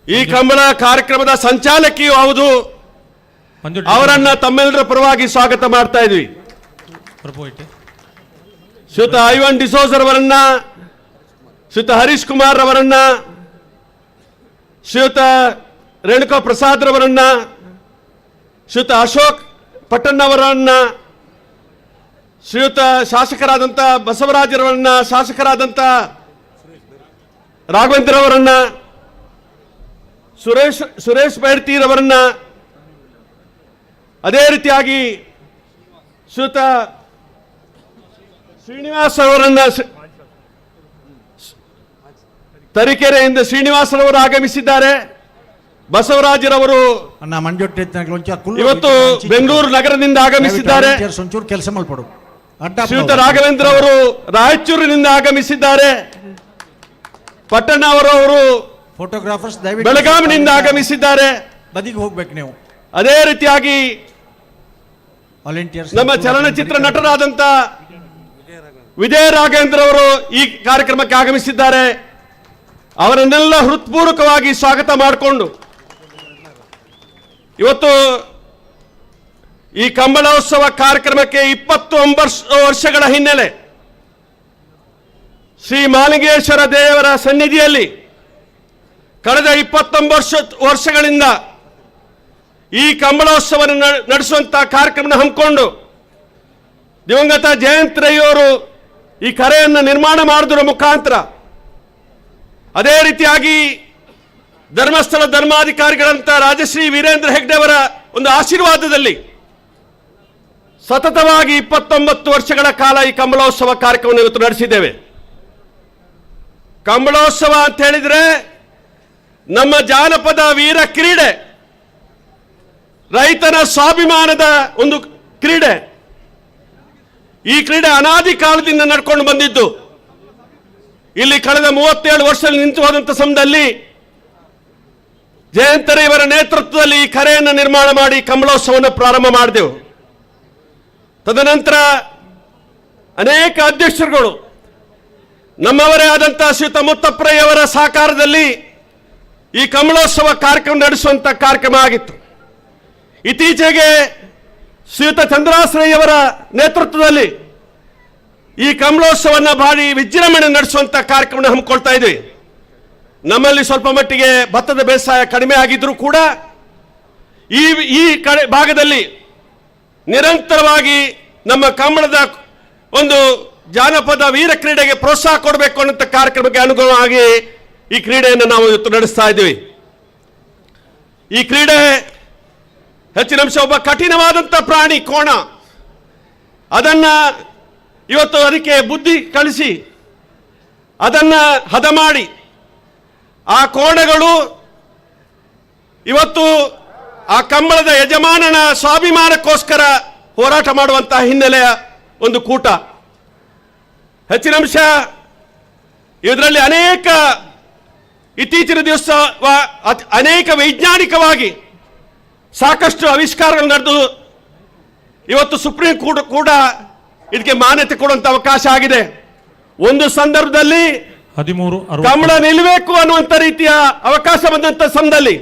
ಈ ಕಂಬಳ ಕಾರ್ಯಕ್ರಮದ ಸಂಚಾಲಕಿಯೂ ಹೌದು. ಅವರನ್ನ ತಮ್ಮೆಲ್ಲರ ಪರವಾಗಿ ಸ್ವಾಗತ ಮಾಡ್ತಾ ಇದ್ವಿ. ಶ್ರೀಯುತ ಐವನ್ ಡಿಸೋಜರ್ ಅವರನ್ನ, ಶ್ರೀಯುತ ಹರೀಶ್ ಕುಮಾರ್ ಅವರನ್ನ, ಶ್ರೀಯುತ ರೇಣುಕಾ ಪ್ರಸಾದ್ ರವರನ್ನ, ಶ್ರೀಯುತ ಅಶೋಕ್ ಪಟ್ಟಣ್ಣ ಅವರನ್ನ, ಶ್ರೀಯುತ ಶಾಸಕರಾದಂಥ ಬಸವರಾಜರವರನ್ನ, ಶಾಸಕರಾದಂಥ ರಾಘವೇಂದ್ರ ಅವರನ್ನ, ಸುರೇಶ್ ಬೈಡ್ತೀರವರನ್ನ, ಅದೇ ರೀತಿಯಾಗಿ ಶ್ರೀಯುತ ಶ್ರೀನಿವಾಸ್ ಅವರನ್ನ, ತರೀಕೆರೆಯಿಂದ ಶ್ರೀನಿವಾಸರವರು ಆಗಮಿಸಿದ್ದಾರೆ. ಬಸವರಾಜರವರು ಇವತ್ತು ಬೆಂಗಳೂರು ನಗರದಿಂದ ಆಗಮಿಸಿದ್ದಾರೆ. ಕೆಲಸ ಮಾಡ್ಕೊಡು. ಶ್ರೀಯುತ ರಾಘವೇಂದ್ರ ಅವರು ರಾಯಚೂರಿನಿಂದ ಆಗಮಿಸಿದ್ದಾರೆ. ಪಟ್ಟಣ್ಣ ಅವರು ಫೋಟೋಗ್ರಾಫರ್ಸ್ ಬೆಳಗಾವಿನಿಂದ ಆಗಮಿಸಿದ್ದಾರೆ. ಬದಿಗೆ ಹೋಗ್ಬೇಕು ನೀವು. ಅದೇ ರೀತಿಯಾಗಿ ನಮ್ಮ ಚಲನಚಿತ್ರ ನಟರಾದಂತ ವಿಜಯ ರಾಘವೇಂದ್ರ ಅವರು ಈ ಕಾರ್ಯಕ್ರಮಕ್ಕೆ ಆಗಮಿಸಿದ್ದಾರೆ. ಅವರನ್ನೆಲ್ಲ ಹೃತ್ಪೂರ್ವಕವಾಗಿ ಸ್ವಾಗತ ಮಾಡಿಕೊಂಡು ಇವತ್ತು ಈ ಕಂಬಳೋತ್ಸವ ಕಾರ್ಯಕ್ರಮಕ್ಕೆ 29 ವರ್ಷಗಳ ಹಿನ್ನೆಲೆ ಶ್ರೀ ಮಾಲಿಂಗೇಶ್ವರ ದೇವರ ಸನ್ನಿಧಿಯಲ್ಲಿ ಕಳೆದ 29 ವರ್ಷಗಳಿಂದ ಈ ಕಂಬಳೋತ್ಸವವನ್ನು ನಡೆಸುವಂತಹ ಕಾರ್ಯಕ್ರಮ ಹಮ್ಮಿಕೊಂಡು ದಿವಂಗತ ಜಯಂತ್ ರೈ ಅವರು ಈ ಕರೆಯನ್ನು ನಿರ್ಮಾಣ ಮಾಡಿದ್ರ ಮುಖಾಂತರ, ಅದೇ ರೀತಿಯಾಗಿ ಧರ್ಮಸ್ಥಳ ಧರ್ಮಾಧಿಕಾರಿಗಳಂತ ರಾಜಶ್ರೀ ವೀರೇಂದ್ರ ಹೆಗ್ಡೆ ಅವರ ಒಂದು ಆಶೀರ್ವಾದದಲ್ಲಿ ಸತತವಾಗಿ 29 ವರ್ಷಗಳ ಕಾಲ ಈ ಕಂಬಳೋತ್ಸವ ಕಾರ್ಯಕ್ರಮವನ್ನು ಇವತ್ತು ನಡೆಸಿದ್ದೇವೆ. ಕಂಬಳೋತ್ಸವ ಅಂತ ಹೇಳಿದ್ರೆ ನಮ್ಮ ಜಾನಪದ ವೀರ ಕ್ರೀಡೆ, ರೈತನ ಸ್ವಾಭಿಮಾನದ ಒಂದು ಕ್ರೀಡೆ. ಈ ಕ್ರೀಡೆ ಅನಾದಿ ಕಾಲದಿಂದ ನಡ್ಕೊಂಡು ಬಂದಿದ್ದು. ಇಲ್ಲಿ ಕಳೆದ 37 ವರ್ಷದಲ್ಲಿ ನಿಂತು ಹೋದಂಥ ಸಮಯದಲ್ಲಿ ಜಯಂತರೇ ಇವರ ನೇತೃತ್ವದಲ್ಲಿ ಈ ಕರೆಯನ್ನು ನಿರ್ಮಾಣ ಮಾಡಿ ಕಂಬಳೋತ್ಸವವನ್ನು ಪ್ರಾರಂಭ ಮಾಡಿದೆವು. ತದನಂತರ ಅನೇಕ ಅಧ್ಯಕ್ಷರುಗಳು ನಮ್ಮವರೇ ಆದಂಥ ಶ್ರೀಯುತ ಮುತ್ತಪ್ಪರಯ್ಯವರ ಸಹಕಾರದಲ್ಲಿ ಈ ಕಂಬಳೋತ್ಸವ ಕಾರ್ಯಕ್ರಮ ನಡೆಸುವಂಥ ಕಾರ್ಯಕ್ರಮ ಆಗಿತ್ತು. ಇತ್ತೀಚೆಗೆ ಶ್ರೀಯುತ ಚಂದ್ರಾಶ್ರಯ್ಯವರ ನೇತೃತ್ವದಲ್ಲಿ ಈ ಕಂಬಳೋತ್ಸವವನ್ನು ಭಾರಿ ವಿಜೃಂಭಣೆ ನಡೆಸುವಂಥ ಕಾರ್ಯಕ್ರಮ ಹಮ್ಮಿಕೊಳ್ತಾ ಇದ್ವಿ. ನಮ್ಮಲ್ಲಿ ಸ್ವಲ್ಪ ಮಟ್ಟಿಗೆ ಭತ್ತದ ಬೇಸಾಯ ಕಡಿಮೆ ಆಗಿದ್ರೂ ಕೂಡ ಈ ಭಾಗದಲ್ಲಿ ನಿರಂತರವಾಗಿ ನಮ್ಮ ಕಂಬಳದ ಒಂದು ಜಾನಪದ ವೀರ ಕ್ರೀಡೆಗೆ ಪ್ರೋತ್ಸಾಹ ಕೊಡಬೇಕು ಅನ್ನೋ ಕಾರ್ಯಕ್ರಮಕ್ಕೆ ಅನುಗುಣವಾಗಿ ಈ ಕ್ರೀಡೆಯನ್ನು ನಾವು ಇವತ್ತು ನಡೆಸ್ತಾ ಇದ್ದೀವಿ. ಈ ಕ್ರೀಡೆ ಹೆಚ್ಚಿನ ಅಂಶ ಒಬ್ಬ ಕಠಿಣವಾದಂಥ ಪ್ರಾಣಿ ಕೋಣ, ಅದನ್ನ ಇವತ್ತು ಅದಕ್ಕೆ ಬುದ್ಧಿ ಕಳಿಸಿ ಅದನ್ನ ಹದ ಮಾಡಿ ಆ ಕೋಣಗಳು ಇವತ್ತು ಆ ಕಂಬಳದ ಯಜಮಾನನ ಸ್ವಾಭಿಮಾನಕ್ಕೋಸ್ಕರ ಹೋರಾಟ ಮಾಡುವಂತಹ ಹಿನ್ನೆಲೆಯ ಒಂದು ಕೂಟ. ಹೆಚ್ಚಿನ ಅಂಶ ಇದರಲ್ಲಿ ಅನೇಕ ಇತ್ತೀಚಿನ ದಿವಸ ಅನೇಕ ವೈಜ್ಞಾನಿಕವಾಗಿ ಸಾಕಷ್ಟು ಆವಿಷ್ಕಾರಗಳು ನಡೆದು ಇವತ್ತು ಸುಪ್ರೀಂ ಕೋರ್ಟ್ ಕೂಡ ಇದಕ್ಕೆ ಮಾನ್ಯತೆ ಕೊಡುವಂತ ಅವಕಾಶ ಆಗಿದೆ. ಒಂದು ಸಂದರ್ಭದಲ್ಲಿ ಕಂಬಳ ನಿಲ್ಲಬೇಕು ಅನ್ನುವಂಥ ರೀತಿಯ ಅವಕಾಶ ಬಂದಂತ ಸಮಯದಲ್ಲಿ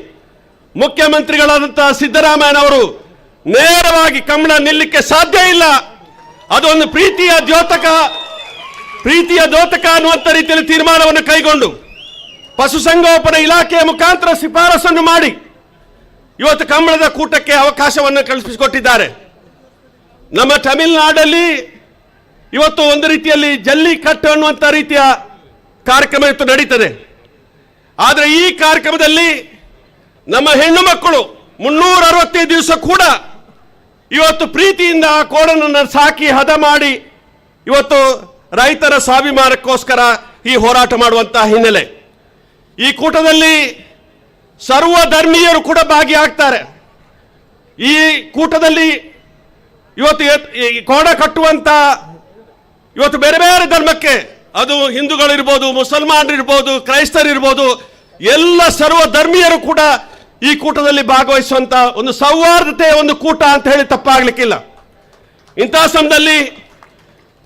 ಮುಖ್ಯಮಂತ್ರಿಗಳಾದಂತಹ ಸಿದ್ದರಾಮಯ್ಯನವರು ನೇರವಾಗಿ ಕಂಬಳ ನಿಲ್ಲಕ್ಕೆ ಸಾಧ್ಯ ಇಲ್ಲ, ಅದೊಂದು ಪ್ರೀತಿಯ ದ್ಯೋತಕ ಅನ್ನುವಂಥ ರೀತಿಯಲ್ಲಿ ತೀರ್ಮಾನವನ್ನು ಕೈಗೊಂಡು ಪಶುಸಂಗೋಪನಾ ಇಲಾಖೆಯ ಮುಖಾಂತರ ಶಿಫಾರಸನ್ನು ಮಾಡಿ ಇವತ್ತು ಕಂಬಳದ ಕೂಟಕ್ಕೆ ಅವಕಾಶವನ್ನು ಕಲ್ಪಿಸಿಕೊಟ್ಟಿದ್ದಾರೆ. ನಮ್ಮ ತಮಿಳುನಾಡಲ್ಲಿ ಇವತ್ತು ಒಂದು ರೀತಿಯಲ್ಲಿ ಜಲ್ಲಿಕಟ್ಟು ಅನ್ನುವಂಥ ರೀತಿಯ ಕಾರ್ಯಕ್ರಮ ಇವತ್ತು ನಡೀತದೆ. ಆದರೆ ಈ ಕಾರ್ಯಕ್ರಮದಲ್ಲಿ ನಮ್ಮ ಹೆಣ್ಣು ಮಕ್ಕಳು 365 ದಿವಸ ಕೂಡ ಇವತ್ತು ಪ್ರೀತಿಯಿಂದ ಆ ಕೋಣನನ್ನು ಸಾಕಿ ಹದ ಮಾಡಿ ಇವತ್ತು ರೈತರ ಸ್ವಾಭಿಮಾನಕ್ಕೋಸ್ಕರ ಈ ಹೋರಾಟ ಮಾಡುವಂತಹ ಹಿನ್ನೆಲೆ. ಈ ಕೂಟದಲ್ಲಿ ಸರ್ವ ಧರ್ಮೀಯರು ಕೂಡ ಭಾಗಿಯಾಗ್ತಾರೆ. ಈ ಕೂಟದಲ್ಲಿ ಇವತ್ತು ಕೋಣ ಕಟ್ಟುವಂತ ಇವತ್ತು ಬೇರೆ ಬೇರೆ ಧರ್ಮಕ್ಕೆ, ಅದು ಹಿಂದೂಗಳಿರ್ಬೋದು, ಮುಸಲ್ಮಾನರಿರ್ಬೋದು, ಕ್ರೈಸ್ತರಿರ್ಬೋದು, ಎಲ್ಲ ಸರ್ವ ಧರ್ಮೀಯರು ಕೂಡ ಈ ಕೂಟದಲ್ಲಿ ಭಾಗವಹಿಸುವಂತ ಒಂದು ಸೌಹಾರ್ದತೆಯ ಒಂದು ಕೂಟ ಅಂತ ಹೇಳಿ ತಪ್ಪಾಗ್ಲಿಕ್ಕಿಲ್ಲ. ಇಂತಹ ಸಮಯದಲ್ಲಿ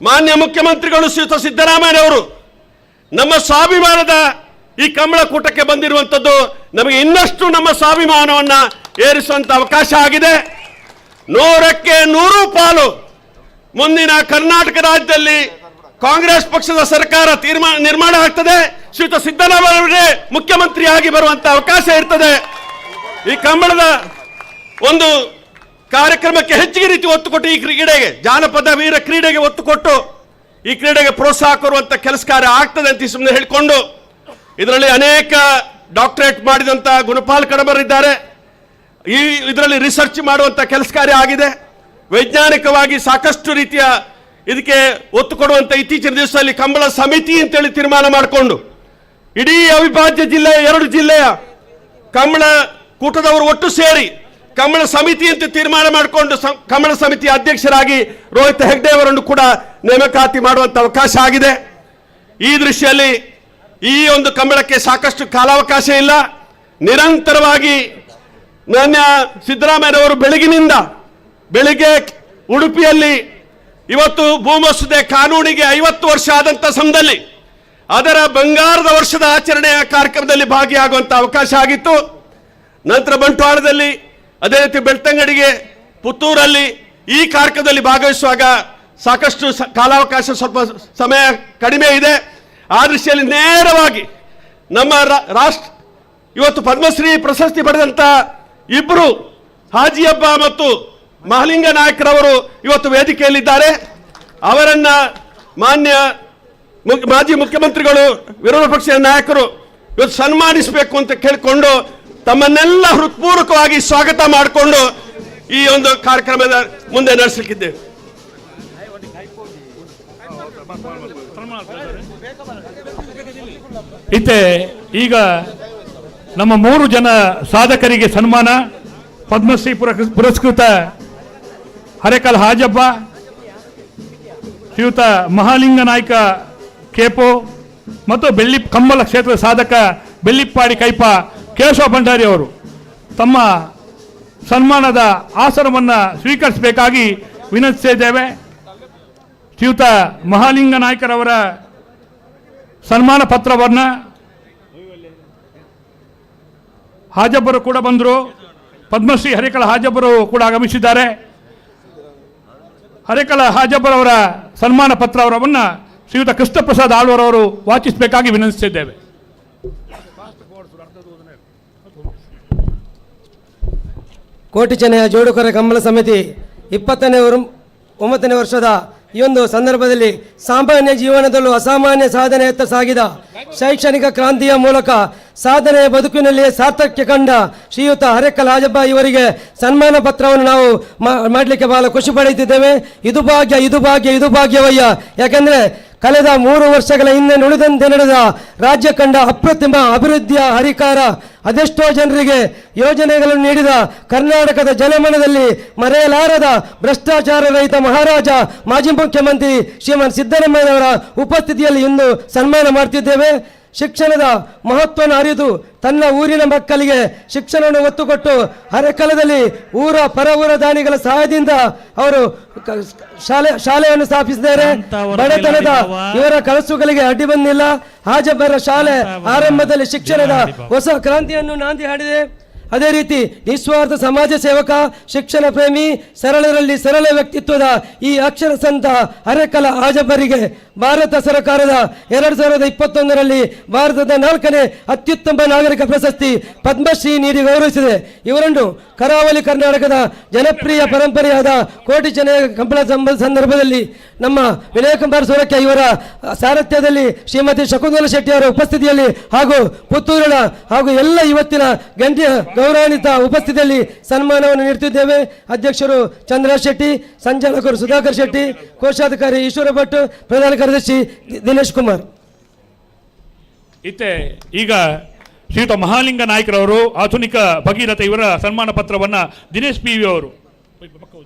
ಮಾನ್ಯ ಮುಖ್ಯಮಂತ್ರಿಗಳು ಶ್ರೀಯುತ ಸಿದ್ದರಾಮಯ್ಯನವರು ನಮ್ಮ ಸ್ವಾಭಿಮಾನದ ಈ ಕಂಬಳ ಕೂಟಕ್ಕೆ ಬಂದಿರುವಂಥದ್ದು ನಮಗೆ ಇನ್ನಷ್ಟು ನಮ್ಮ ಸ್ವಾಭಿಮಾನವನ್ನು ಏರಿಸುವಂತ ಅವಕಾಶ ಆಗಿದೆ. 100ಕ್ಕೆ 100 ಪಾಲು ಮುಂದಿನ ಕರ್ನಾಟಕ ರಾಜ್ಯದಲ್ಲಿ ಕಾಂಗ್ರೆಸ್ ಪಕ್ಷದ ಸರ್ಕಾರ ನಿರ್ಮಾಣ ಆಗ್ತದೆ. ಶ್ರೀಯುತ ಸಿದ್ದರಾಮಯ್ಯ ಮುಖ್ಯಮಂತ್ರಿಯಾಗಿ ಬರುವಂತ ಅವಕಾಶ ಇರ್ತದೆ. ಈ ಕಂಬಳದ ಒಂದು ಕಾರ್ಯಕ್ರಮಕ್ಕೆ ಹೆಚ್ಚಿಗೆ ರೀತಿ ಒತ್ತು ಕೊಟ್ಟು ಈ ಕ್ರೀಡೆಗೆ, ಜಾನಪದ ವೀರ ಕ್ರೀಡೆಗೆ ಒತ್ತು ಕೊಟ್ಟು ಈ ಕ್ರೀಡೆಗೆ ಪ್ರೋತ್ಸಾಹ ಕೊಡುವಂತ ಕೆಲಸ ಕಾರ್ಯ ಆಗ್ತದೆ ಅಂತ ಸುಮ್ಮನೆ ಹೇಳಿಕೊಂಡು, ಇದರಲ್ಲಿ ಅನೇಕ ಡಾಕ್ಟರೇಟ್ ಮಾಡಿದಂತ ಗುಣಪಾಲ್ ಕಡಮರಿದ್ದಾರೆ. ಇದರಲ್ಲಿ ರಿಸರ್ಚ್ ಮಾಡುವಂತ ಕೆಲಸ ಕಾರ್ಯ ಆಗಿದೆ. ವೈಜ್ಞಾನಿಕವಾಗಿ ಸಾಕಷ್ಟು ರೀತಿಯ ಇದಕ್ಕೆ ಒತ್ತು ಕೊಡುವಂತ ಇತ್ತೀಚಿನ ದಿವಸದಲ್ಲಿ ಕಂಬಳ ಸಮಿತಿ ಅಂತೇಳಿ ತೀರ್ಮಾನ ಮಾಡಿಕೊಂಡು ಇಡೀ ಅವಿಭಾಜ್ಯ ಜಿಲ್ಲೆಯ 2 ಜಿಲ್ಲೆಯ ಕಂಬಳ ಕೂಟದವರು ಒಟ್ಟು ಸೇರಿ ಕಂಬಳ ಸಮಿತಿ ಅಂತ ತೀರ್ಮಾನ ಮಾಡಿಕೊಂಡು ಕಂಬಳ ಸಮಿತಿಯ ಅಧ್ಯಕ್ಷರಾಗಿ ರೋಹಿತ್ ಹೆಗ್ಡೆ ಅವರನ್ನು ಕೂಡ ನೇಮಕಾತಿ ಮಾಡುವಂತ ಅವಕಾಶ ಆಗಿದೆ. ಈ ದೃಷ್ಟಿಯಲ್ಲಿ ಈ ಒಂದು ಕಂಬಳಕ್ಕೆ ಸಾಕಷ್ಟು ಕಾಲಾವಕಾಶ ಇಲ್ಲ. ನಿರಂತರವಾಗಿ ಮಾನ್ಯ ಸಿದ್ದರಾಮಯ್ಯನವರು ಬೆಳಿಗ್ಗೆ ಉಡುಪಿಯಲ್ಲಿ ಇವತ್ತು ಭೂಮಸೂದೆ ಕಾನೂನಿಗೆ 50 ವರ್ಷ ಆದಂಥ ಸಮಯದಲ್ಲಿ ಅದರ ಬಂಗಾರದ ವರ್ಷದ ಆಚರಣೆಯ ಕಾರ್ಯಕ್ರಮದಲ್ಲಿ ಭಾಗಿಯಾಗುವಂಥ ಅವಕಾಶ ಆಗಿತ್ತು. ನಂತರ ಬಂಟ್ವಾಳದಲ್ಲಿ, ಅದೇ ರೀತಿ ಬೆಳ್ತಂಗಡಿಗೆ, ಪುತ್ತೂರಲ್ಲಿ ಈ ಕಾರ್ಯಕ್ರಮದಲ್ಲಿ ಭಾಗವಹಿಸುವಾಗ ಸಾಕಷ್ಟು ಕಾಲಾವಕಾಶ, ಸ್ವಲ್ಪ ಸಮಯ ಕಡಿಮೆ ಇದೆ. ಆ ದೃಷ್ಟಿಯಲ್ಲಿ ನೇರವಾಗಿ ನಮ್ಮ ಇವತ್ತು ಪದ್ಮಶ್ರೀ ಪ್ರಶಸ್ತಿ ಪಡೆದಂಥ ಇಬ್ಬರು ಹಾಜಿಯಬ್ಬ ಮತ್ತು ಮಹಲಿಂಗ ನಾಯಕರವರು ಇವತ್ತು ವೇದಿಕೆಯಲ್ಲಿದ್ದಾರೆ. ಅವರನ್ನ ಮಾನ್ಯ ಮಾಜಿ ಮುಖ್ಯಮಂತ್ರಿಗಳು, ವಿರೋಧ ಪಕ್ಷದ ನಾಯಕರು ಇವತ್ತು ಸನ್ಮಾನಿಸಬೇಕು ಅಂತ ಕೇಳಿಕೊಂಡು ತಮ್ಮನ್ನೆಲ್ಲ ಹೃತ್ಪೂರ್ವಕವಾಗಿ ಸ್ವಾಗತ ಮಾಡಿಕೊಂಡು ಈ ಒಂದು ಕಾರ್ಯಕ್ರಮದ ಮುಂದೆ ನಡೆಸಲಿಕ್ಕಿದ್ದೇವೆ. ಈಗ ನಮ್ಮ 3 ಜನ ಸಾಧಕರಿಗೆ ಸನ್ಮಾನ. ಪದ್ಮಶ್ರೀ ಪುರಸ್ಕೃತ ಹರೇಕಲ್ ಹಾಜಬ್ಬ, ಶ್ರೀಯುತ ಮಹಾಲಿಂಗ ನಾಯ್ಕ ಕೇಪೋ ಮತ್ತು ಕಂಬಳ ಕ್ಷೇತ್ರದ ಸಾಧಕ ಬೆಳ್ಳಿಪ್ಪಾಡಿ ಕೈಪ ಕೇಶವ ಭಂಡಾರಿ ಅವರು ತಮ್ಮ ಸನ್ಮಾನದ ಆಸನವನ್ನು ಸ್ವೀಕರಿಸಬೇಕಾಗಿ ವಿನಂತಿಸಿದ್ದೇವೆ. ಶ್ರೀಯುತ ಮಹಾಲಿಂಗ ನಾಯ್ಕರವರ ಸನ್ಮಾನ ಪತ್ರವನ್ನು ಹಾಜಬ್ಬರು ಕೂಡ ಬಂದರು. ಪದ್ಮಶ್ರೀ ಹರೇಕಳ ಹಾಜಬ್ಬರು ಕೂಡ ಆಗಮಿಸಿದ್ದಾರೆ. ಹರೇಕಳ ಹಾಜಬ್ಬರವರ ಸನ್ಮಾನ ಪತ್ರವನ್ನು ಶ್ರೀಯುತ ಕೃಷ್ಣ ಪ್ರಸಾದ್ ಆಳ್ವರವರು ವಾಚಿಸಬೇಕಾಗಿ ವಿನಂತಿಸಿದ್ದೇವೆ. ಕೋಟಿ ಚೆನ್ನಯ ಜೋಡುಕರ ಕಂಬಳ ಸಮಿತಿ 29ನೇ ವರ್ಷದ ಈ ಒಂದು ಸಂದರ್ಭದಲ್ಲಿ ಸಾಮಾನ್ಯ ಜೀವನದಲ್ಲೂ ಅಸಾಮಾನ್ಯ ಸಾಧನೆಯತ್ತ ಸಾಗಿದ, ಶೈಕ್ಷಣಿಕ ಕ್ರಾಂತಿಯ ಮೂಲಕ ಸಾಧನೆಯ ಬದುಕಿನಲ್ಲಿ ಸಾರ್ಥಕ್ಯ ಕಂಡ ಶ್ರೀಯುತ ಹರೇಕಲ್ ಹಾಜಬ್ಬ ಇವರಿಗೆ ಸನ್ಮಾನ ಪತ್ರವನ್ನು ನಾವು ಮಾಡಲಿಕ್ಕೆ ಬಹಳ ಖುಷಿ ಪಡೆಯುತ್ತಿದ್ದೇವೆ. ಇದು ಭಾಗ್ಯವಯ್ಯ. ಯಾಕೆಂದರೆ ಕಳೆದ 3 ವರ್ಷಗಳ ಹಿಂದೆ ನುಡಿದಂತೆ ನಡೆದ ರಾಜ್ಯ ಕಂಡ ಅಪ್ರತಿಮ ಅಭಿವೃದ್ಧಿಯ ಹರಿಕಾರ, ಅದೆಷ್ಟೋ ಜನರಿಗೆ ಯೋಜನೆಗಳನ್ನು ನೀಡಿದ ಕರ್ನಾಟಕದ ಜನಮನದಲ್ಲಿ ಮರೆಯಲಾರದ ಭ್ರಷ್ಟಾಚಾರ ರಹಿತ ಮಹಾರಾಜ ಮಾಜಿ ಮುಖ್ಯಮಂತ್ರಿ ಶ್ರೀಮಾನ್ ಸಿದ್ದರಾಮಯ್ಯನವರ ಉಪಸ್ಥಿತಿಯಲ್ಲಿ ಇಂದು ಸನ್ಮಾನ ಮಾಡ್ತಿದ್ದೇವೆ. ಶಿಕ್ಷಣದ ಮಹತ್ವವನ್ನು ಅರಿತು ತನ್ನ ಊರಿನ ಮಕ್ಕಳಿಗೆ ಶಿಕ್ಷಣವನ್ನು ಒತ್ತು ಕೊಟ್ಟು ಹರೇಕಲದಲ್ಲಿ ಪರ ಊರ ದಾನಿಗಳ ಸಹಾಯದಿಂದ ಅವರು ಶಾಲೆಯನ್ನು ಸ್ಥಾಪಿಸಿದ್ದಾರೆ. ಬಡತನದ ಇವರ ಕನಸುಗಳಿಗೆ ಅಡ್ಡಿ ಬಂದಿಲ್ಲ. ಹಾಜಬ್ಬರ ಶಾಲೆ ಆರಂಭದಲ್ಲಿ ಶಿಕ್ಷಣದ ಹೊಸ ಕ್ರಾಂತಿಯನ್ನು ನಾಂದಿ ಹಾಡಿದೆ. ಅದೇ ರೀತಿ ನಿಸ್ವಾರ್ಥ ಸಮಾಜ ಸೇವಕ, ಶಿಕ್ಷಣ ಪ್ರೇಮಿ, ಸರಳರಲ್ಲಿ ಸರಳ ವ್ಯಕ್ತಿತ್ವದ ಈ ಅಕ್ಷರ ಸಂತ ಹರೇಕಲ ಹಾಜಬ್ಬರಿಗೆ ಭಾರತ ಸರ್ಕಾರದ 2021ರಲ್ಲಿ ಭಾರತದ 4ನೇ ಅತ್ಯುತ್ತಮ ನಾಗರಿಕ ಪ್ರಶಸ್ತಿ ಪದ್ಮಶ್ರೀ ನೀಡಿ ಗೌರವಿಸಿದೆ. ಇವರನ್ನು ಕರಾವಳಿ ಕರ್ನಾಟಕದ ಜನಪ್ರಿಯ ಪರಂಪರೆಯಾದ ಕೋಟಿ ಚೆನ್ನಯ ಕಂಬಳ ಸಂದರ್ಭದಲ್ಲಿ ನಮ್ಮ ವಿನಯ್ ಕುಮಾರ್ ಸೊರಕೆ ಇವರ ಸಾರಥ್ಯದಲ್ಲಿ ಶ್ರೀಮತಿ ಶಕುಂತಲಾ ಶೆಟ್ಟಿ ಅವರ ಉಪಸ್ಥಿತಿಯಲ್ಲಿ ಹಾಗೂ ಪುತ್ತೂರಿನ ಹಾಗೂ ಎಲ್ಲ ಇವತ್ತಿನ ಗಣ್ಯ ಗೌರವಾನ್ವಿತ ಉಪಸ್ಥಿತಿಯಲ್ಲಿ ಸನ್ಮಾನವನ್ನು ನೀಡುತ್ತಿದ್ದೇವೆ. ಅಧ್ಯಕ್ಷರು ಚಂದ್ರರಾಜ್ ಶೆಟ್ಟಿ, ಸಂಚಾಲಕರು ಸುಧಾಕರ್ ಶೆಟ್ಟಿ, ಕೋಶಾಧಿಕಾರಿ ಈಶ್ವರ ಭಟ್, ಪ್ರಧಾನ ಕಾರ್ಯದರ್ಶಿ ದಿನೇಶ್ ಕುಮಾರ್. ಈಗ ಶ್ರೀಯುತ ಮಹಾಲಿಂಗ ನಾಯ್ಕರವರು ಆಧುನಿಕ ಭಗೀರಥ ಇವರ ಸನ್ಮಾನ ಪತ್ರವನ್ನು ದಿನೇಶ್ ಪಿ ವಿ ಅವರು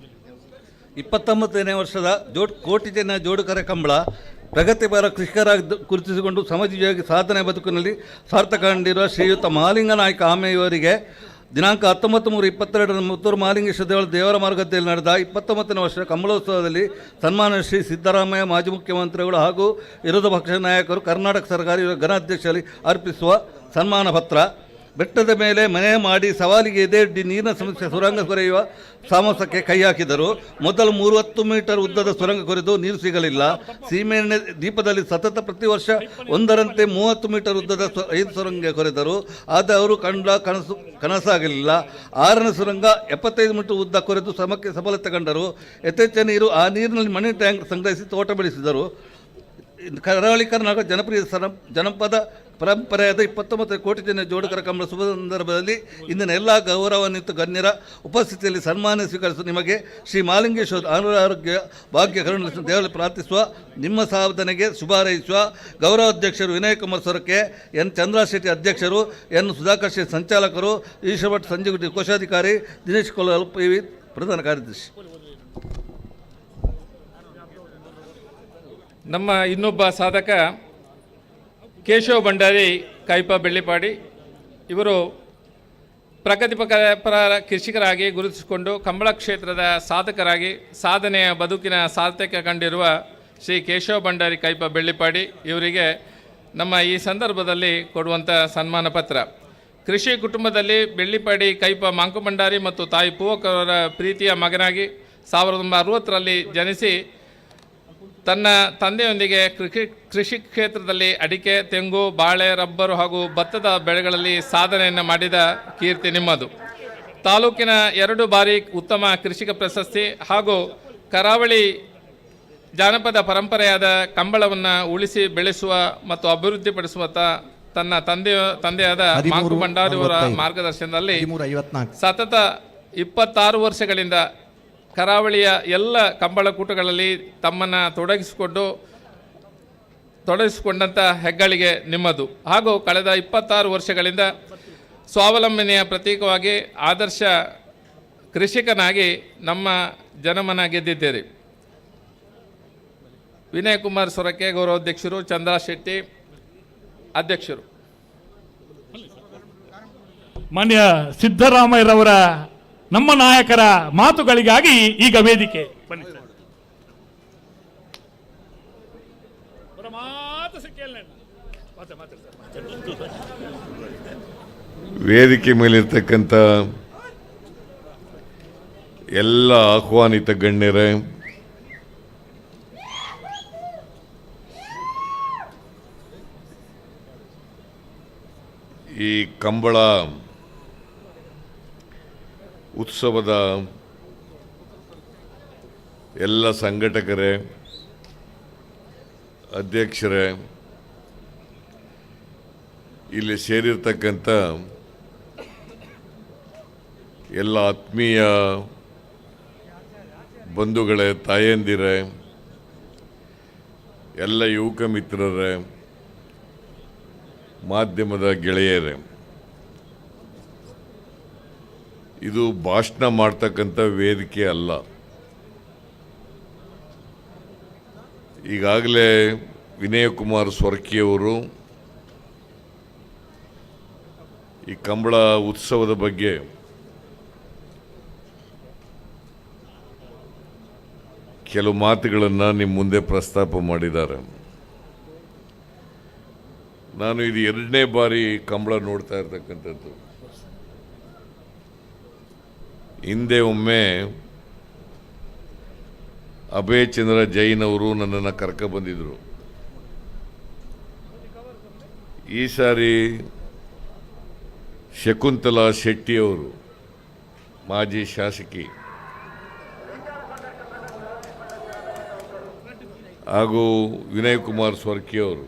29ನೇ ವರ್ಷದ ಕೋಟಿ ಜನ ಜೋಡುಕರ ಕಂಬಳ ಪ್ರಗತಿಪರ ಕೃಷಿಕರಾಗಿ ಗುರುತಿಸಿಕೊಂಡು ಸಮಾಜವಾಗಿ ಸಾಧನೆ ಬದುಕಿನಲ್ಲಿ ಸಾರ್ಥಕ ಕಂಡಿರುವ ಶ್ರೀಯುತ ಮಹಾಲಿಂಗ ನಾಯ್ಕ ಆಮೆ ಇವರಿಗೆ ದಿನಾಂಕ 19/3/22 ಮುತ್ತೂರು ಮಹಾಲಿಂಗೇಶ್ವರ ದೇವರ ಮಾರ್ಗದಲ್ಲಿ ನಡೆದ 29ನೇ ವರ್ಷದ ಕಂಬಳೋತ್ಸವದಲ್ಲಿ ಸನ್ಮಾನ ಶ್ರೀ ಸಿದ್ದರಾಮಯ್ಯ ಮಾಜಿ ಮುಖ್ಯಮಂತ್ರಿಗಳು ಹಾಗೂ ವಿರೋಧ ಪಕ್ಷದ ನಾಯಕರು ಕರ್ನಾಟಕ ಸರ್ಕಾರ ಘನಾಧ್ಯಕ್ಷರಲ್ಲಿ ಅರ್ಪಿಸುವ ಸನ್ಮಾನ ಪತ್ರ. ಬೆಟ್ಟದ ಮೇಲೆ ಮನೆ ಮಾಡಿ ಸವಾಲಿಗೆ ಎದೆಯೊಡ್ಡಿ ನೀರಿನ ಸಮಸ್ಯೆ ಸುರಂಗ ಕೊರೆಯುವ ಸಾಮಸಕ್ಕೆ ಕೈ ಹಾಕಿದರು. ಮೊದಲು 30 ಮೀಟರ್ ಉದ್ದದ ಸುರಂಗ ಕೊರೆದು ನೀರು ಸಿಗಲಿಲ್ಲ. ಸೀಮೆಎಣ್ಣೆ ದೀಪದಲ್ಲಿ ಸತತ ಪ್ರತಿ ವರ್ಷ ಒಂದರಂತೆ 30 ಮೀಟರ್ ಉದ್ದದ 5 ಸುರಂಗ ಕೊರೆದರು. ಆದರೆ ಅವರು ಕಂಡ ಕನಸಾಗಲಿಲ್ಲ. 6ನೇ ಸುರಂಗ 75 ಮೀಟರ್ ಉದ್ದ ಕೊರೆದು ಶ್ರಮಕ್ಕೆ ಸಫಲತೆ ಕಂಡರು. ಯಥೇಚ್ಛ ನೀರು ಆ ನೀರಿನಲ್ಲಿ ಮನಿ ಟ್ಯಾಂಕ್ ಸಂಗ್ರಹಿಸಿ ತೋಟ ಬೆಳೆಸಿದರು. ಕರಾವಳಿ ಕರ್ನಾಟಕ ಜನಪ್ರಿಯ ಜನಪದ ಪರಂಪರೆಯಾದ 29 ಕೋಟಿ ಜನ ಜೋಡುಕರ ಕಂಬಳ ಶುಭ ಸಂದರ್ಭದಲ್ಲಿ ಇಂದಿನ ಎಲ್ಲ ಗೌರವಾನ್ವಿತ ಗಣ್ಯರ ಉಪಸ್ಥಿತಿಯಲ್ಲಿ ಸನ್ಮಾನ ಸ್ವೀಕರಿಸುವ ನಿಮಗೆ ಶ್ರೀ ಮಾಲಿಂಗೇಶ್ವರ ಆರೋಗ್ಯ ಭಾಗ್ಯ ಕರುಣಿಸುವ ದೇವರಲ್ಲಿ ಪ್ರಾರ್ಥಿಸುವ ನಿಮ್ಮ ಸಾಧನೆಗೆ ಶುಭ ಹಾರೈಸುವ ಗೌರವಾಧ್ಯಕ್ಷರು ವಿನಯ್ ಕುಮಾರ್ ಸೊರಕೆ, ಎನ್ ಚಂದ್ರಶೆಟ್ಟಿ ಅಧ್ಯಕ್ಷರು, ಎನ್ ಸುಧಾಕರ್ ಶೆಟ್ಟಿ ಸಂಚಾಲಕರು, ಈಶ್ವರಭಟ್ ಸಂಜೀವ್ ಕೋಶಾಧಿಕಾರಿ, ದಿನೇಶ್ ಕೊಲ್ಲಲ್ ಪಿ ಪ್ರಧಾನ ಕಾರ್ಯದರ್ಶಿ. ನಮ್ಮ ಇನ್ನೊಬ್ಬ ಸಾಧಕ ಕೇಶವ ಭಂಡಾರಿ ಕೈಪ ಬೆಳ್ಳಿಪಾಡಿ, ಇವರು ಪ್ರಗತಿಪರ ಕೃಷಿಕರಾಗಿ ಗುರುತಿಸಿಕೊಂಡು ಕಂಬಳ ಕ್ಷೇತ್ರದ ಸಾಧಕರಾಗಿ ಸಾಧನೆಯ ಬದುಕಿನ ಸಾರ್ಥಕ ಕಂಡಿರುವ ಶ್ರೀ ಕೇಶವ ಭಂಡಾರಿ ಕೈಪ ಬೆಳ್ಳಿಪಾಡಿ ಇವರಿಗೆ ನಮ್ಮ ಈ ಸಂದರ್ಭದಲ್ಲಿ ಕೊಡುವಂಥ ಸನ್ಮಾನ ಪತ್ರ. ಕೃಷಿ ಕುಟುಂಬದಲ್ಲಿ ಬೆಳ್ಳಿಪಾಡಿ ಕೈಪ ಮಾಂಕು ಭಂಡಾರಿ ಮತ್ತು ತಾಯಿ ಪೂವಕರವರ ಪ್ರೀತಿಯ ಮಗನಾಗಿ 1960ರಲ್ಲಿ ಜನಿಸಿ ತನ್ನ ತಂದೆಯೊಂದಿಗೆ ಕೃಷಿ ಕ್ಷೇತ್ರದಲ್ಲಿ ಅಡಿಕೆ, ತೆಂಗು, ಬಾಳೆ, ರಬ್ಬರು ಹಾಗೂ ಭತ್ತದ ಬೆಳೆಗಳಲ್ಲಿ ಸಾಧನೆಯನ್ನು ಮಾಡಿದ ಕೀರ್ತಿ ನಿಮ್ಮದು. ತಾಲೂಕಿನ 2 ಬಾರಿ ಉತ್ತಮ ಕೃಷಿಕ ಪ್ರಶಸ್ತಿ ಹಾಗೂ ಕರಾವಳಿ ಜಾನಪದ ಪರಂಪರೆಯಾದ ಕಂಬಳವನ್ನು ಉಳಿಸಿ ಬೆಳೆಸುವ ಮತ್ತು ಅಭಿವೃದ್ಧಿಪಡಿಸುವ ತನ್ನ ತಂದೆಯಾದ ಮಾಂಕು ಭಂಡಾರಿಯವರ ಮಾರ್ಗದರ್ಶನದಲ್ಲಿ ಸತತ 26 ವರ್ಷಗಳಿಂದ ಕರಾವಳಿಯ ಎಲ್ಲ ಕಂಬಳ ಕೂಟಗಳಲ್ಲಿ ತಮ್ಮನ್ನು ತೊಡಗಿಸಿಕೊಂಡಂಥ ಹೆಗ್ಗಳಿಕೆ ನಿಮ್ಮದು. ಹಾಗೂ ಕಳೆದ 26 ವರ್ಷಗಳಿಂದ ಸ್ವಾವಲಂಬನೆಯ ಪ್ರತೀಕವಾಗಿ ಆದರ್ಶ ಕೃಷಿಕನಾಗಿ ನಮ್ಮ ಜನಮನ ಗೆದ್ದಿದ್ದೀರಿ. ವಿನಯ್ ಕುಮಾರ್ ಸೊರಕೆ ಗೌರವಾಧ್ಯಕ್ಷರು, ಚಂದ್ರ ಶೆಟ್ಟಿ ಅಧ್ಯಕ್ಷರು. ಮಾನ್ಯ ಸಿದ್ದರಾಮಯ್ಯರವರ ನಮ್ಮ ನಾಯಕರ ಮಾತುಗಳಿಗಾಗಿ ಈಗ ವೇದಿಕೆ ಬನ್ನಿ ಸರ್. ವೇದಿಕೆ ಮೇಲಿರ್ತಕ್ಕಂಥ ಎಲ್ಲ ಆಹ್ವಾನಿತ ಗಣ್ಯರೇ, ಈ ಕಂಬಳ ಉತ್ಸವದ ಎಲ್ಲ ಸಂಘಟಕರೇ, ಅಧ್ಯಕ್ಷರೇ, ಇಲ್ಲಿ ಸೇರಿರ್ತಕ್ಕಂಥ ಎಲ್ಲ ಆತ್ಮೀಯ ಬಂಧುಗಳೇ, ತಾಯಂದಿರೇ, ಎಲ್ಲ ಯುವಕ ಮಿತ್ರರೇ, ಮಾಧ್ಯಮದ ಗೆಳೆಯರೇ, ಇದು ಭಾಷಣ ಮಾಡ್ತಕ್ಕಂಥ ವೇದಿಕೆ ಅಲ್ಲ. ಈಗಾಗಲೇ ವಿನಯ್ ಕುಮಾರ್ ಸೊರಕೆಯವರು ಈ ಕಂಬಳ ಉತ್ಸವದ ಬಗ್ಗೆ ಕೆಲವು ಮಾತುಗಳನ್ನು ನಿಮ್ಮ ಮುಂದೆ ಪ್ರಸ್ತಾಪ ಮಾಡಿದ್ದಾರೆ. ನಾನು ಇದು 2ನೇ ಬಾರಿ ಕಂಬಳ ನೋಡ್ತಾ ಇರ್ತಕ್ಕಂಥದ್ದು. ಹಿಂದೆ ಒಮ್ಮೆ ಅಭಯ್ ಚಂದ್ರ ಜೈನ್ ಅವರು ನನ್ನನ್ನು ಕರ್ಕೊಬಂದಿದ್ರು. ಈ ಸಾರಿ ಶಕುಂತಲಾ ಶೆಟ್ಟಿಯವರು, ಮಾಜಿ ಶಾಸಕಿ, ಹಾಗೂ ವಿನಯ್ ಕುಮಾರ್ ಸೊರಕೆಯವರು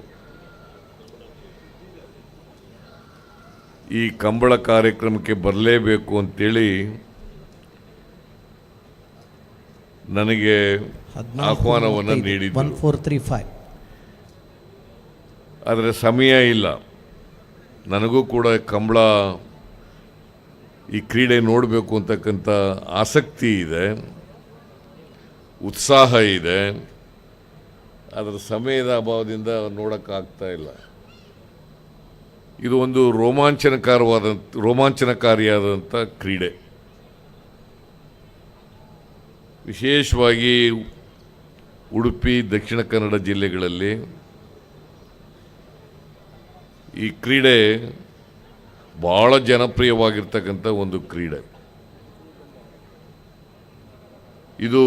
ಈ ಕಂಬಳ ಕಾರ್ಯಕ್ರಮಕ್ಕೆ ಬರಲೇಬೇಕು ಅಂತೇಳಿ ನನಗೆ ಆಹ್ವಾನವನ್ನು ನೀಡಿದ್ದು. 1435 ಆದರೆ ಸಮಯ ಇಲ್ಲ. ನನಗೂ ಕೂಡ ಕಂಬಳ ಈ ಕ್ರೀಡೆ ನೋಡಬೇಕು ಅಂತಕ್ಕಂಥ ಆಸಕ್ತಿ ಇದೆ, ಉತ್ಸಾಹ ಇದೆ. ಅದರ ಸಮಯದ ಅಭಾವದಿಂದ ನೋಡೋಕ್ಕಾಗ್ತಾ ಇಲ್ಲ. ಇದು ಒಂದು ರೋಮಾಂಚನಕಾರಿಯಾದಂಥ ಕ್ರೀಡೆ. ವಿಶೇಷವಾಗಿ ಉಡುಪಿ, ದಕ್ಷಿಣ ಕನ್ನಡ ಜಿಲ್ಲೆಗಳಲ್ಲಿ ಈ ಕ್ರೀಡೆ ಭಾಳ ಜನಪ್ರಿಯವಾಗಿರ್ತಕ್ಕಂಥ ಒಂದು ಕ್ರೀಡೆ. ಇದು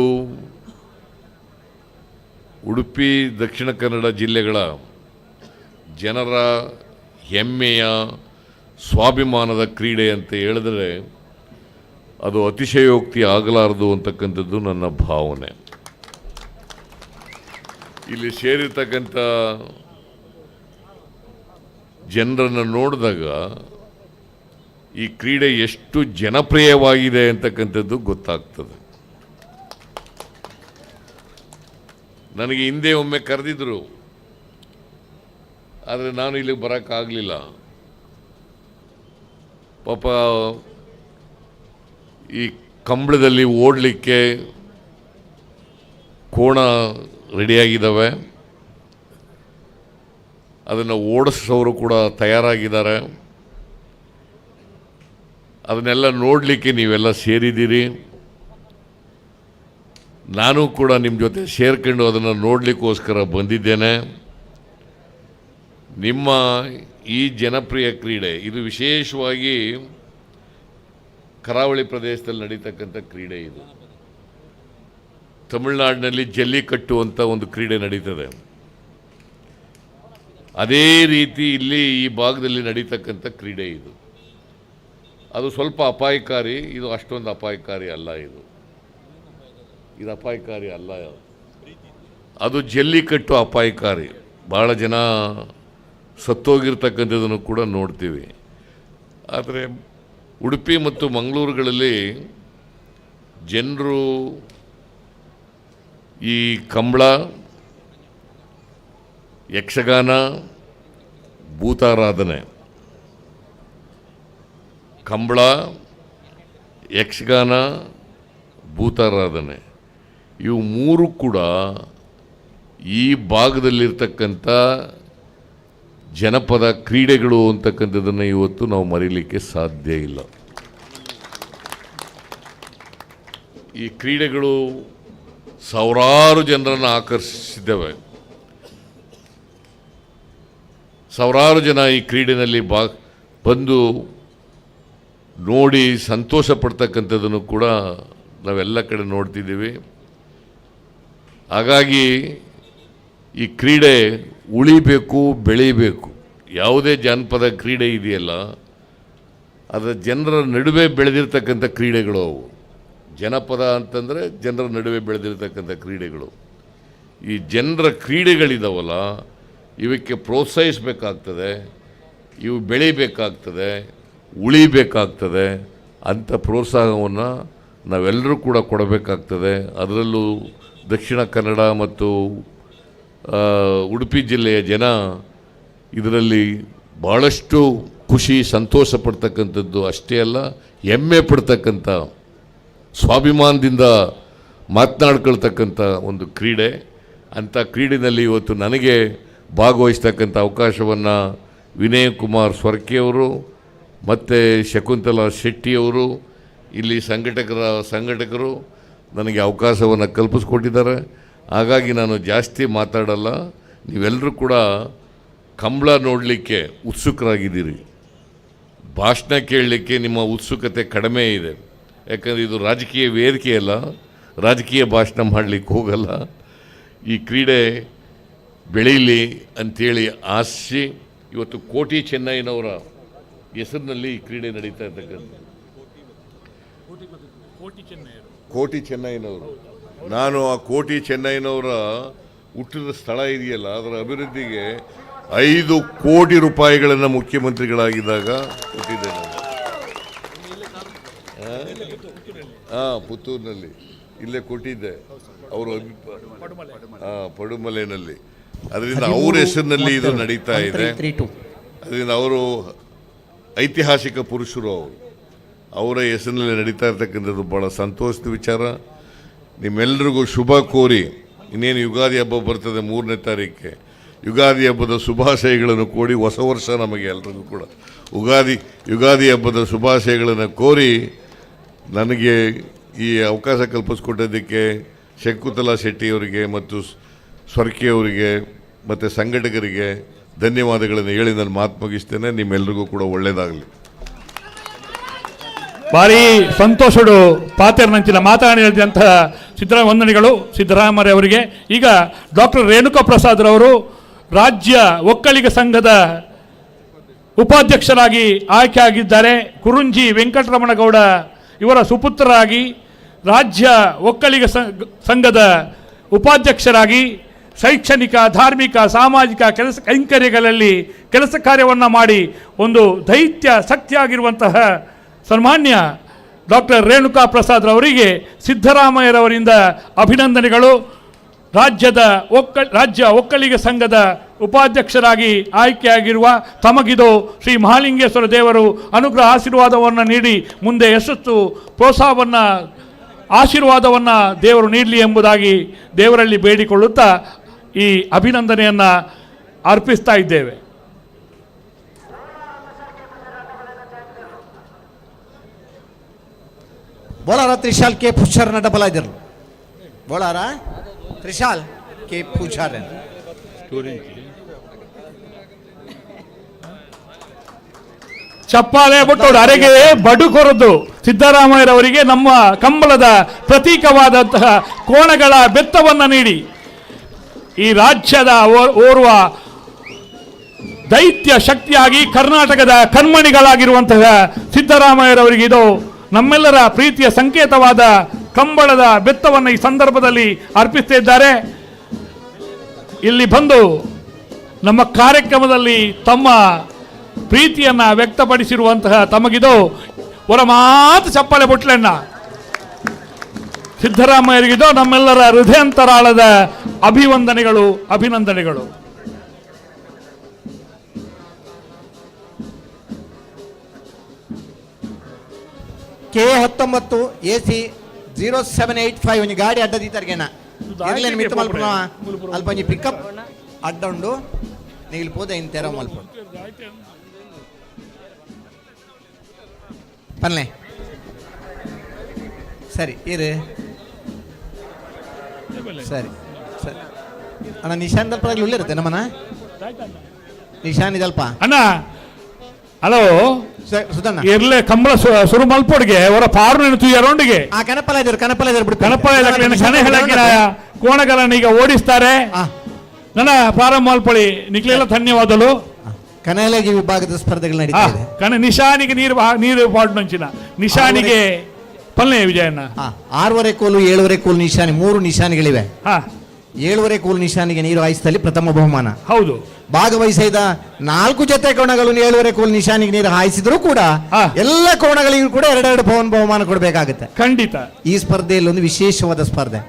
ಉಡುಪಿ, ದಕ್ಷಿಣ ಕನ್ನಡ ಜಿಲ್ಲೆಗಳ ಜನರ ಹೆಮ್ಮೆಯ ಸ್ವಾಭಿಮಾನದ ಕ್ರೀಡೆ ಅಂತ ಹೇಳಿದ್ರೆ ಅದು ಅತಿಶಯೋಕ್ತಿ ಆಗಲಾರದು ಅಂತಕ್ಕಂಥದ್ದು ನನ್ನ ಭಾವನೆ. ಇಲ್ಲಿ ಸೇರಿರ್ತಕ್ಕಂಥ ಜನರನ್ನು ನೋಡಿದಾಗ ಈ ಕ್ರೀಡೆ ಎಷ್ಟು ಜನಪ್ರಿಯವಾಗಿದೆ ಅಂತಕ್ಕಂಥದ್ದು ಗೊತ್ತಾಗ್ತದೆ. ನನಗೆ ಹಿಂದೆ ಒಮ್ಮೆ ಕರೆದಿದ್ರು, ಆದರೆ ನಾನು ಇಲ್ಲಿಗೆ ಬರೋಕ್ಕಾಗಲಿಲ್ಲ. ಪಾಪ ಈ ಕಂಬಳದಲ್ಲಿ ಓಡಲಿಕ್ಕೆ ಕೋಣ ರೆಡಿಯಾಗಿದ್ದಾವೆ, ಅದನ್ನು ಓಡಿಸೋರು ಕೂಡ ತಯಾರಾಗಿದ್ದಾರೆ. ಅದನ್ನೆಲ್ಲ ನೋಡಲಿಕ್ಕೆ ನೀವೆಲ್ಲ ಸೇರಿದ್ದೀರಿ. ನಾನು ಕೂಡ ನಿಮ್ಮ ಜೊತೆ ಸೇರ್ಕೊಂಡು ಅದನ್ನು ನೋಡಲಿಕ್ಕೋಸ್ಕರ ಬಂದಿದ್ದೇನೆ. ನಿಮ್ಮ ಈ ಜನಪ್ರಿಯ ಕ್ರೀಡೆ ಇದು ವಿಶೇಷವಾಗಿ ಕರಾವಳಿ ಪ್ರದೇಶದಲ್ಲಿ ನಡೀತಕ್ಕಂಥ ಕ್ರೀಡೆ. ಇದು ತಮಿಳುನಾಡಿನಲ್ಲಿ ಜಲ್ಲಿಕಟ್ಟು ಅಂತ ಒಂದು ಕ್ರೀಡೆ ನಡೀತದೆ. ಅದೇ ರೀತಿ ಇಲ್ಲಿ ಈ ಭಾಗದಲ್ಲಿ ನಡೀತಕ್ಕಂಥ ಕ್ರೀಡೆ ಇದು. ಅದು ಸ್ವಲ್ಪ ಅಪಾಯಕಾರಿ, ಇದು ಅಷ್ಟೊಂದು ಅಪಾಯಕಾರಿ ಅಲ್ಲ. ಇದು ಅಪಾಯಕಾರಿ ಅಲ್ಲ. ಅದು ಜಲ್ಲಿಕಟ್ಟು ಅಪಾಯಕಾರಿ. ಭಾಳ ಜನ ಸತ್ತೋಗಿರ್ತಕ್ಕಂಥದ್ದನ್ನು ಕೂಡ ನೋಡ್ತೀವಿ. ಆದರೆ ಉಡುಪಿ ಮತ್ತು ಮಂಗಳೂರುಗಳಲ್ಲಿ ಜನರು ಈ ಕಂಬಳ, ಯಕ್ಷಗಾನ, ಭೂತಾರಾಧನೆ, ಕಂಬಳ, ಯಕ್ಷಗಾನ, ಭೂತಾರಾಧನೆ ಇವು ಮೂರು ಕೂಡ ಈ ಭಾಗದಲ್ಲಿರ್ತಕ್ಕಂಥ ಜನಪದ ಕ್ರೀಡೆಗಳು ಅಂತಕ್ಕಂಥದ್ದನ್ನು ಇವತ್ತು ನಾವು ಮರೀಲಿಕ್ಕೆ ಸಾಧ್ಯ ಇಲ್ಲ. ಈ ಕ್ರೀಡೆಗಳು ಸಾವಿರಾರು ಜನರನ್ನು ಆಕರ್ಷಿಸಿದ್ದೇವೆ. ಸಾವಿರಾರು ಜನ ಈ ಕ್ರೀಡೆಯಲ್ಲಿ ಬಂದು ನೋಡಿ ಸಂತೋಷ ಪಡ್ತಕ್ಕಂಥದ್ದನ್ನು ಕೂಡ ನಾವೆಲ್ಲ ಕಡೆ ನೋಡ್ತಿದ್ದೀವಿ. ಹಾಗಾಗಿ ಈ ಕ್ರೀಡೆ ಉಳಿಬೇಕು, ಬೆಳೀಬೇಕು. ಯಾವುದೇ ಜಾನಪದ ಕ್ರೀಡೆ ಇದೆಯಲ್ಲ, ಅದರ ಜನರ ನಡುವೆ ಬೆಳೆದಿರ್ತಕ್ಕಂಥ ಕ್ರೀಡೆಗಳು ಅವು. ಜನಪದ ಅಂತಂದರೆ ಜನರ ನಡುವೆ ಬೆಳೆದಿರ್ತಕ್ಕಂಥ ಕ್ರೀಡೆಗಳು. ಈ ಜನರ ಕ್ರೀಡೆಗಳಿದಾವಲ್ಲ, ಇವಕ್ಕೆ ಪ್ರೋತ್ಸಾಹಿಸಬೇಕಾಗ್ತದೆ, ಇವು ಬೆಳೀಬೇಕಾಗ್ತದೆ, ಉಳಿಬೇಕಾಗ್ತದೆ. ಅಂಥ ಪ್ರೋತ್ಸಾಹವನ್ನು ನಾವೆಲ್ಲರೂ ಕೂಡ ಕೊಡಬೇಕಾಗ್ತದೆ. ಅದರಲ್ಲೂ ದಕ್ಷಿಣ ಕನ್ನಡ ಮತ್ತು ಉಡುಪಿ ಜಿಲ್ಲೆಯ ಜನ ಇದರಲ್ಲಿ ಭಾಳಷ್ಟು ಖುಷಿ, ಸಂತೋಷ ಪಡ್ತಕ್ಕಂಥದ್ದು ಅಷ್ಟೇ ಅಲ್ಲ, ಹೆಮ್ಮೆ ಪಡ್ತಕ್ಕಂಥ, ಸ್ವಾಭಿಮಾನದಿಂದ ಮಾತನಾಡ್ಕೊಳ್ತಕ್ಕಂಥ ಒಂದು ಕ್ರೀಡೆ. ಅಂಥ ಕ್ರೀಡೆಯಲ್ಲಿ ಇವತ್ತು ನನಗೆ ಭಾಗವಹಿಸ್ತಕ್ಕಂಥ ಅವಕಾಶವನ್ನು ವಿನಯ್ ಕುಮಾರ್ ಸ್ವರ್ಕೆಯವರು ಮತ್ತು ಶಕುಂತಲಾ ಶೆಟ್ಟಿಯವರು, ಇಲ್ಲಿ ಸಂಘಟಕರು ನನಗೆ ಅವಕಾಶವನ್ನು ಕಲ್ಪಿಸ್ಕೊಟ್ಟಿದ್ದಾರೆ. ಹಾಗಾಗಿ ನಾನು ಜಾಸ್ತಿ ಮಾತಾಡಲ್ಲ. ನೀವೆಲ್ಲರೂ ಕೂಡ ಕಂಬಳ ನೋಡಲಿಕ್ಕೆ ಉತ್ಸುಕರಾಗಿದ್ದೀರಿ. ಭಾಷಣ ಕೇಳಲಿಕ್ಕೆ ನಿಮ್ಮ ಉತ್ಸುಕತೆ ಕಡಿಮೆ ಇದೆ. ಯಾಕಂದರೆ ಇದು ರಾಜಕೀಯ ವೇದಿಕೆ ಅಲ್ಲ, ರಾಜಕೀಯ ಭಾಷಣ ಮಾಡಲಿಕ್ಕೆ ಹೋಗಲ್ಲ. ಈ ಕ್ರೀಡೆ ಬೆಳೀಲಿ ಅಂಥೇಳಿ ಆಶಿಸಿ ಇವತ್ತು ಕೋಟಿ ಚೆನ್ನೈನವರ ಹೆಸರಿನಲ್ಲಿ ಈ ಕ್ರೀಡೆ ನಡೀತಾ ಇರ್ತಕ್ಕಂಥದ್ದು. ಕೋಟಿ ಚೆನ್ನೈನವರು, ನಾನು ಆ ಕೋಟಿ ಚೆನ್ನೈನವರ ಹುಟ್ಟಿದ ಸ್ಥಳ ಇದೆಯಲ್ಲ, ಅದರ ಅಭಿವೃದ್ಧಿಗೆ 5 ಕೋಟಿ ರೂಪಾಯಿಗಳನ್ನು ಮುಖ್ಯಮಂತ್ರಿಗಳಾಗಿದ್ದಾಗ ಕೊಟ್ಟಿದ್ದೇನೆ. ಪುತ್ತೂರಿನಲ್ಲಿ ಇಲ್ಲೇ ಕೊಟ್ಟಿದ್ದೆ, ಅವರು ಪಡುಮಲೆನಲ್ಲಿ. ಅದರಿಂದ ಅವ್ರ ಹೆಸರಿನಲ್ಲಿ ಇದು ನಡೀತಾ ಇದೆ. ಅದರಿಂದ ಅವರು ಐತಿಹಾಸಿಕ ಪುರುಷರು, ಅವರ ಹೆಸರಿನಲ್ಲಿ ನಡೀತಾ ಇರ್ತಕ್ಕಂಥದ್ದು ಭಾಳ ಸಂತೋಷದ ವಿಚಾರ. ನಿಮ್ಮೆಲ್ಲರಿಗೂ ಶುಭ ಕೋರಿ, ಇನ್ನೇನು ಯುಗಾದಿ ಹಬ್ಬ ಬರ್ತದೆ 3ನೇ ತಾರೀಕಿಗೆ, ಯುಗಾದಿ ಹಬ್ಬದ ಶುಭಾಶಯಗಳನ್ನು ಕೋರಿ, ಹೊಸ ವರ್ಷ ನಮಗೆ ಎಲ್ರಿಗೂ ಕೂಡ ಯುಗಾದಿ ಹಬ್ಬದ ಶುಭಾಶಯಗಳನ್ನು ಕೋರಿ, ನನಗೆ ಈ ಅವಕಾಶ ಕಲ್ಪಿಸ್ಕೊಟ್ಟೋದಕ್ಕೆ ಶಕುಂತಲಾ ಶೆಟ್ಟಿಯವರಿಗೆ ಮತ್ತು ಸ್ವರ್ಕೆಯವರಿಗೆ ಮತ್ತು ಸಂಘಟಕರಿಗೆ ಧನ್ಯವಾದಗಳನ್ನು ಹೇಳಿ ನಾನು ಮಾತು ಮುಗಿಸ್ತೇನೆ. ನಿಮ್ಮೆಲ್ಲರಿಗೂ ಕೂಡ ಒಳ್ಳೆಯದಾಗಲಿ. ಭಾರಿ ಸಂತೋಷಡು ಪಾತೆರ್ನಂಚಿನ ಮಾತನಾಡಿದಂತಹ ವಂದನೆಗಳು ಸಿದ್ದರಾಮಯ್ಯ ಅವರಿಗೆ. ಈಗ ಡಾಕ್ಟರ್ ರೇಣುಕಾ ಪ್ರಸಾದ್ ರವರು ರಾಜ್ಯ ಒಕ್ಕಲಿಗ ಸಂಘದ ಉಪಾಧ್ಯಕ್ಷರಾಗಿ ಆಯ್ಕೆಯಾಗಿದ್ದಾರೆ. ಕುರುಂಜಿ ವೆಂಕಟರಮಣಗೌಡ ಇವರ ಸುಪುತ್ರರಾಗಿ ರಾಜ್ಯ ಒಕ್ಕಲಿಗ ಸಂಘದ ಉಪಾಧ್ಯಕ್ಷರಾಗಿ ಶೈಕ್ಷಣಿಕ, ಧಾರ್ಮಿಕ, ಸಾಮಾಜಿಕ ಕೈಂಕರ್ಯಗಳಲ್ಲಿ ಕೆಲಸ ಕಾರ್ಯವನ್ನು ಮಾಡಿ ಒಂದು ದೈತ್ಯ ಶಕ್ತಿಯಾಗಿರುವಂತಹ ಸನ್ಮಾನ್ಯ ಡಾಕ್ಟರ್ ರೇಣುಕಾ ಪ್ರಸಾದ್ ರವರಿಗೆ ಸಿದ್ದರಾಮಯ್ಯರವರಿಂದ ಅಭಿನಂದನೆಗಳು. ರಾಜ್ಯ ಒಕ್ಕಲಿಗ ಸಂಘದ ಉಪಾಧ್ಯಕ್ಷರಾಗಿ ಆಯ್ಕೆಯಾಗಿರುವ ತಮಗಿದು ಶ್ರೀ ಮಹಾಲಿಂಗೇಶ್ವರ ದೇವರು ಅನುಗ್ರಹ ಆಶೀರ್ವಾದವನ್ನು ನೀಡಿ ಮುಂದೆ ಯಶಸ್ಸು ಪ್ರೋತ್ಸಾಹವನ್ನು ಆಶೀರ್ವಾದವನ್ನು ದೇವರು ನೀಡಲಿ ಎಂಬುದಾಗಿ ದೇವರಲ್ಲಿ ಬೇಡಿಕೊಳ್ಳುತ್ತಾ ಈ ಅಭಿನಂದನೆಯನ್ನು ಅರ್ಪಿಸ್ತಾ ಇದ್ದೇವೆ. ಬೋಳಾರ ತ್ರಿಶಾಲ್ ಕೆ ಪುಷಾರನ ಡಬಲ್ ಆಗಿರಲು ಬೋಳಾರ ತ್ರಿಶಾಲ್ ಕೆ ಪುಷಾರ ಚಪ್ಪಾಳೆ ಬಿಟ್ಟು ಅರೆಗೆ ಬಡುಕೊರದು ಸಿದ್ದರಾಮಯ್ಯರವರಿಗೆ ನಮ್ಮ ಕಂಬಳದ ಪ್ರತೀಕವಾದಂತಹ ಕೋಣಗಳ ಬೆತ್ತವನ್ನು ನೀಡಿ ಈ ರಾಜ್ಯದ ಓರ್ವ ದೈತ್ಯ ಶಕ್ತಿಯಾಗಿ ಕರ್ನಾಟಕದ ಕಣ್ಮಣಿಗಳಾಗಿರುವಂತಹ ಸಿದ್ದರಾಮಯ್ಯರವರಿಗೆ ಇದು ನಮ್ಮೆಲ್ಲರ ಪ್ರೀತಿಯ ಸಂಕೇತವಾದ ಕಂಬಳದ ಬೆತ್ತವನ್ನು ಈ ಸಂದರ್ಭದಲ್ಲಿ ಅರ್ಪಿಸುತ್ತಿದ್ದಾರೆ. ಇಲ್ಲಿ ಬಂದು ನಮ್ಮ ಕಾರ್ಯಕ್ರಮದಲ್ಲಿ ತಮ್ಮ ಪ್ರೀತಿಯನ್ನು ವ್ಯಕ್ತಪಡಿಸಿರುವಂತಹ ತಮಗಿದು ಹೊರ ಮಾತು ಚಪ್ಪಾಳೆ ಬುಟ್ಲಣ್ಣ. ಸಿದ್ದರಾಮಯ್ಯರಿಗಿದು ನಮ್ಮೆಲ್ಲರ ಹೃದಯಾಂತರಾಳದ ಅಭಿವಂದನೆಗಳು, ಅಭಿನಂದನೆಗಳು. K19 AC 0785 ಒಂಜಿ ಗಾಡಿ ಅಡ್ಡ ದೀತರ್ಗೆನ ಇರ್ಲೇನು ಮಿತ್ತ ಮಲ್ಪನ ಅಲ್ಪ ಒಂಜಿ ಪಿಕಪ್ ಅಡ್ಡ ಉಂಡು ನೀಗಿಲ್ ಪೋದ ಇನ್ ತೆರ ಮಲ್ಪ ಪನ್ಲೆ ಸರಿ ಇರು ಸರಿ ಸರಿ ಅಣ್ಣ ನಿಶಾನ್ ದಲ್ಪ ಉಳ್ಳಿರುತ್ತೆ ನಮ್ಮನ ನಿಶಾನ್ ಇದಲ್ಪ ಅಣ್ಣ. ಹಲೋ ಸುಧಣ್ಣ ಇರ್ಲೆ ಕಂಬಳ ಸುರು ಮಲ್ಪೊಡ್ಗೆ ಅವರ ಪಾರು ತುಯ್ಯರೊಂಡಿಗೆ ಆ ಕನಪಲ ಇದ್ರು ಕನೆ ಹೇಳಕ್ಕಿನ ಕೋಣಗಳನ್ನೀಗ ಓಡಿಸ್ತಾರೆ. ನನ್ನ ಪ್ರಾರಂಭ ಮಲ್ಪೊಳಿ ನಿಕ್ಲೆಲ್ಲ ಧನ್ಯವಾದಗಳು. ಕನಲಗಿ ವಿಭಾಗದ ಸ್ಪರ್ಧೆಗಳು ನಡೀತಾ ಇದೆ. ಕನ ನಿಶಾನಿಗೆ ನೀರು ಪಾಡ್ನಂಚಿನ ನಿಶಾನಿಗೆ ಪಲ್ಲೆ ವಿಜಯಣ್ಣ 6.5 ಕೋಲು 7.5 ಕೋಲು ನಿಶಾನಿ 3 ನಿಶಾನಿಗಳಿವೆ. 7.5 ಕೋಲು ನಿಶಾನಿಗೆ ನೀರು ಹಾಯಿಸಿದಲ್ಲಿ ಪ್ರಥಮ ಬಹುಮಾನ. ಹೌದು. ಭಾಗವಹಿಸಿದ 4 ಜೊತೆ ಕೋಣಗಳು 7.5 ಕೋಲು ನಿಶಾನಿಗೆ ನೀರು ಹಾಯಿಸಿದ್ರು ಕೂಡ ಎಲ್ಲ ಕೋಣಗಳಿಗೂ ಕೂಡ 2 ಬಹುಮಾನ ಕೊಡಬೇಕಾಗುತ್ತೆ. ಖಂಡಿತ. ಈ ಸ್ಪರ್ಧೆಯಲ್ಲಿ ಒಂದು ವಿಶೇಷವಾದ ಸ್ಪರ್ಧೆ.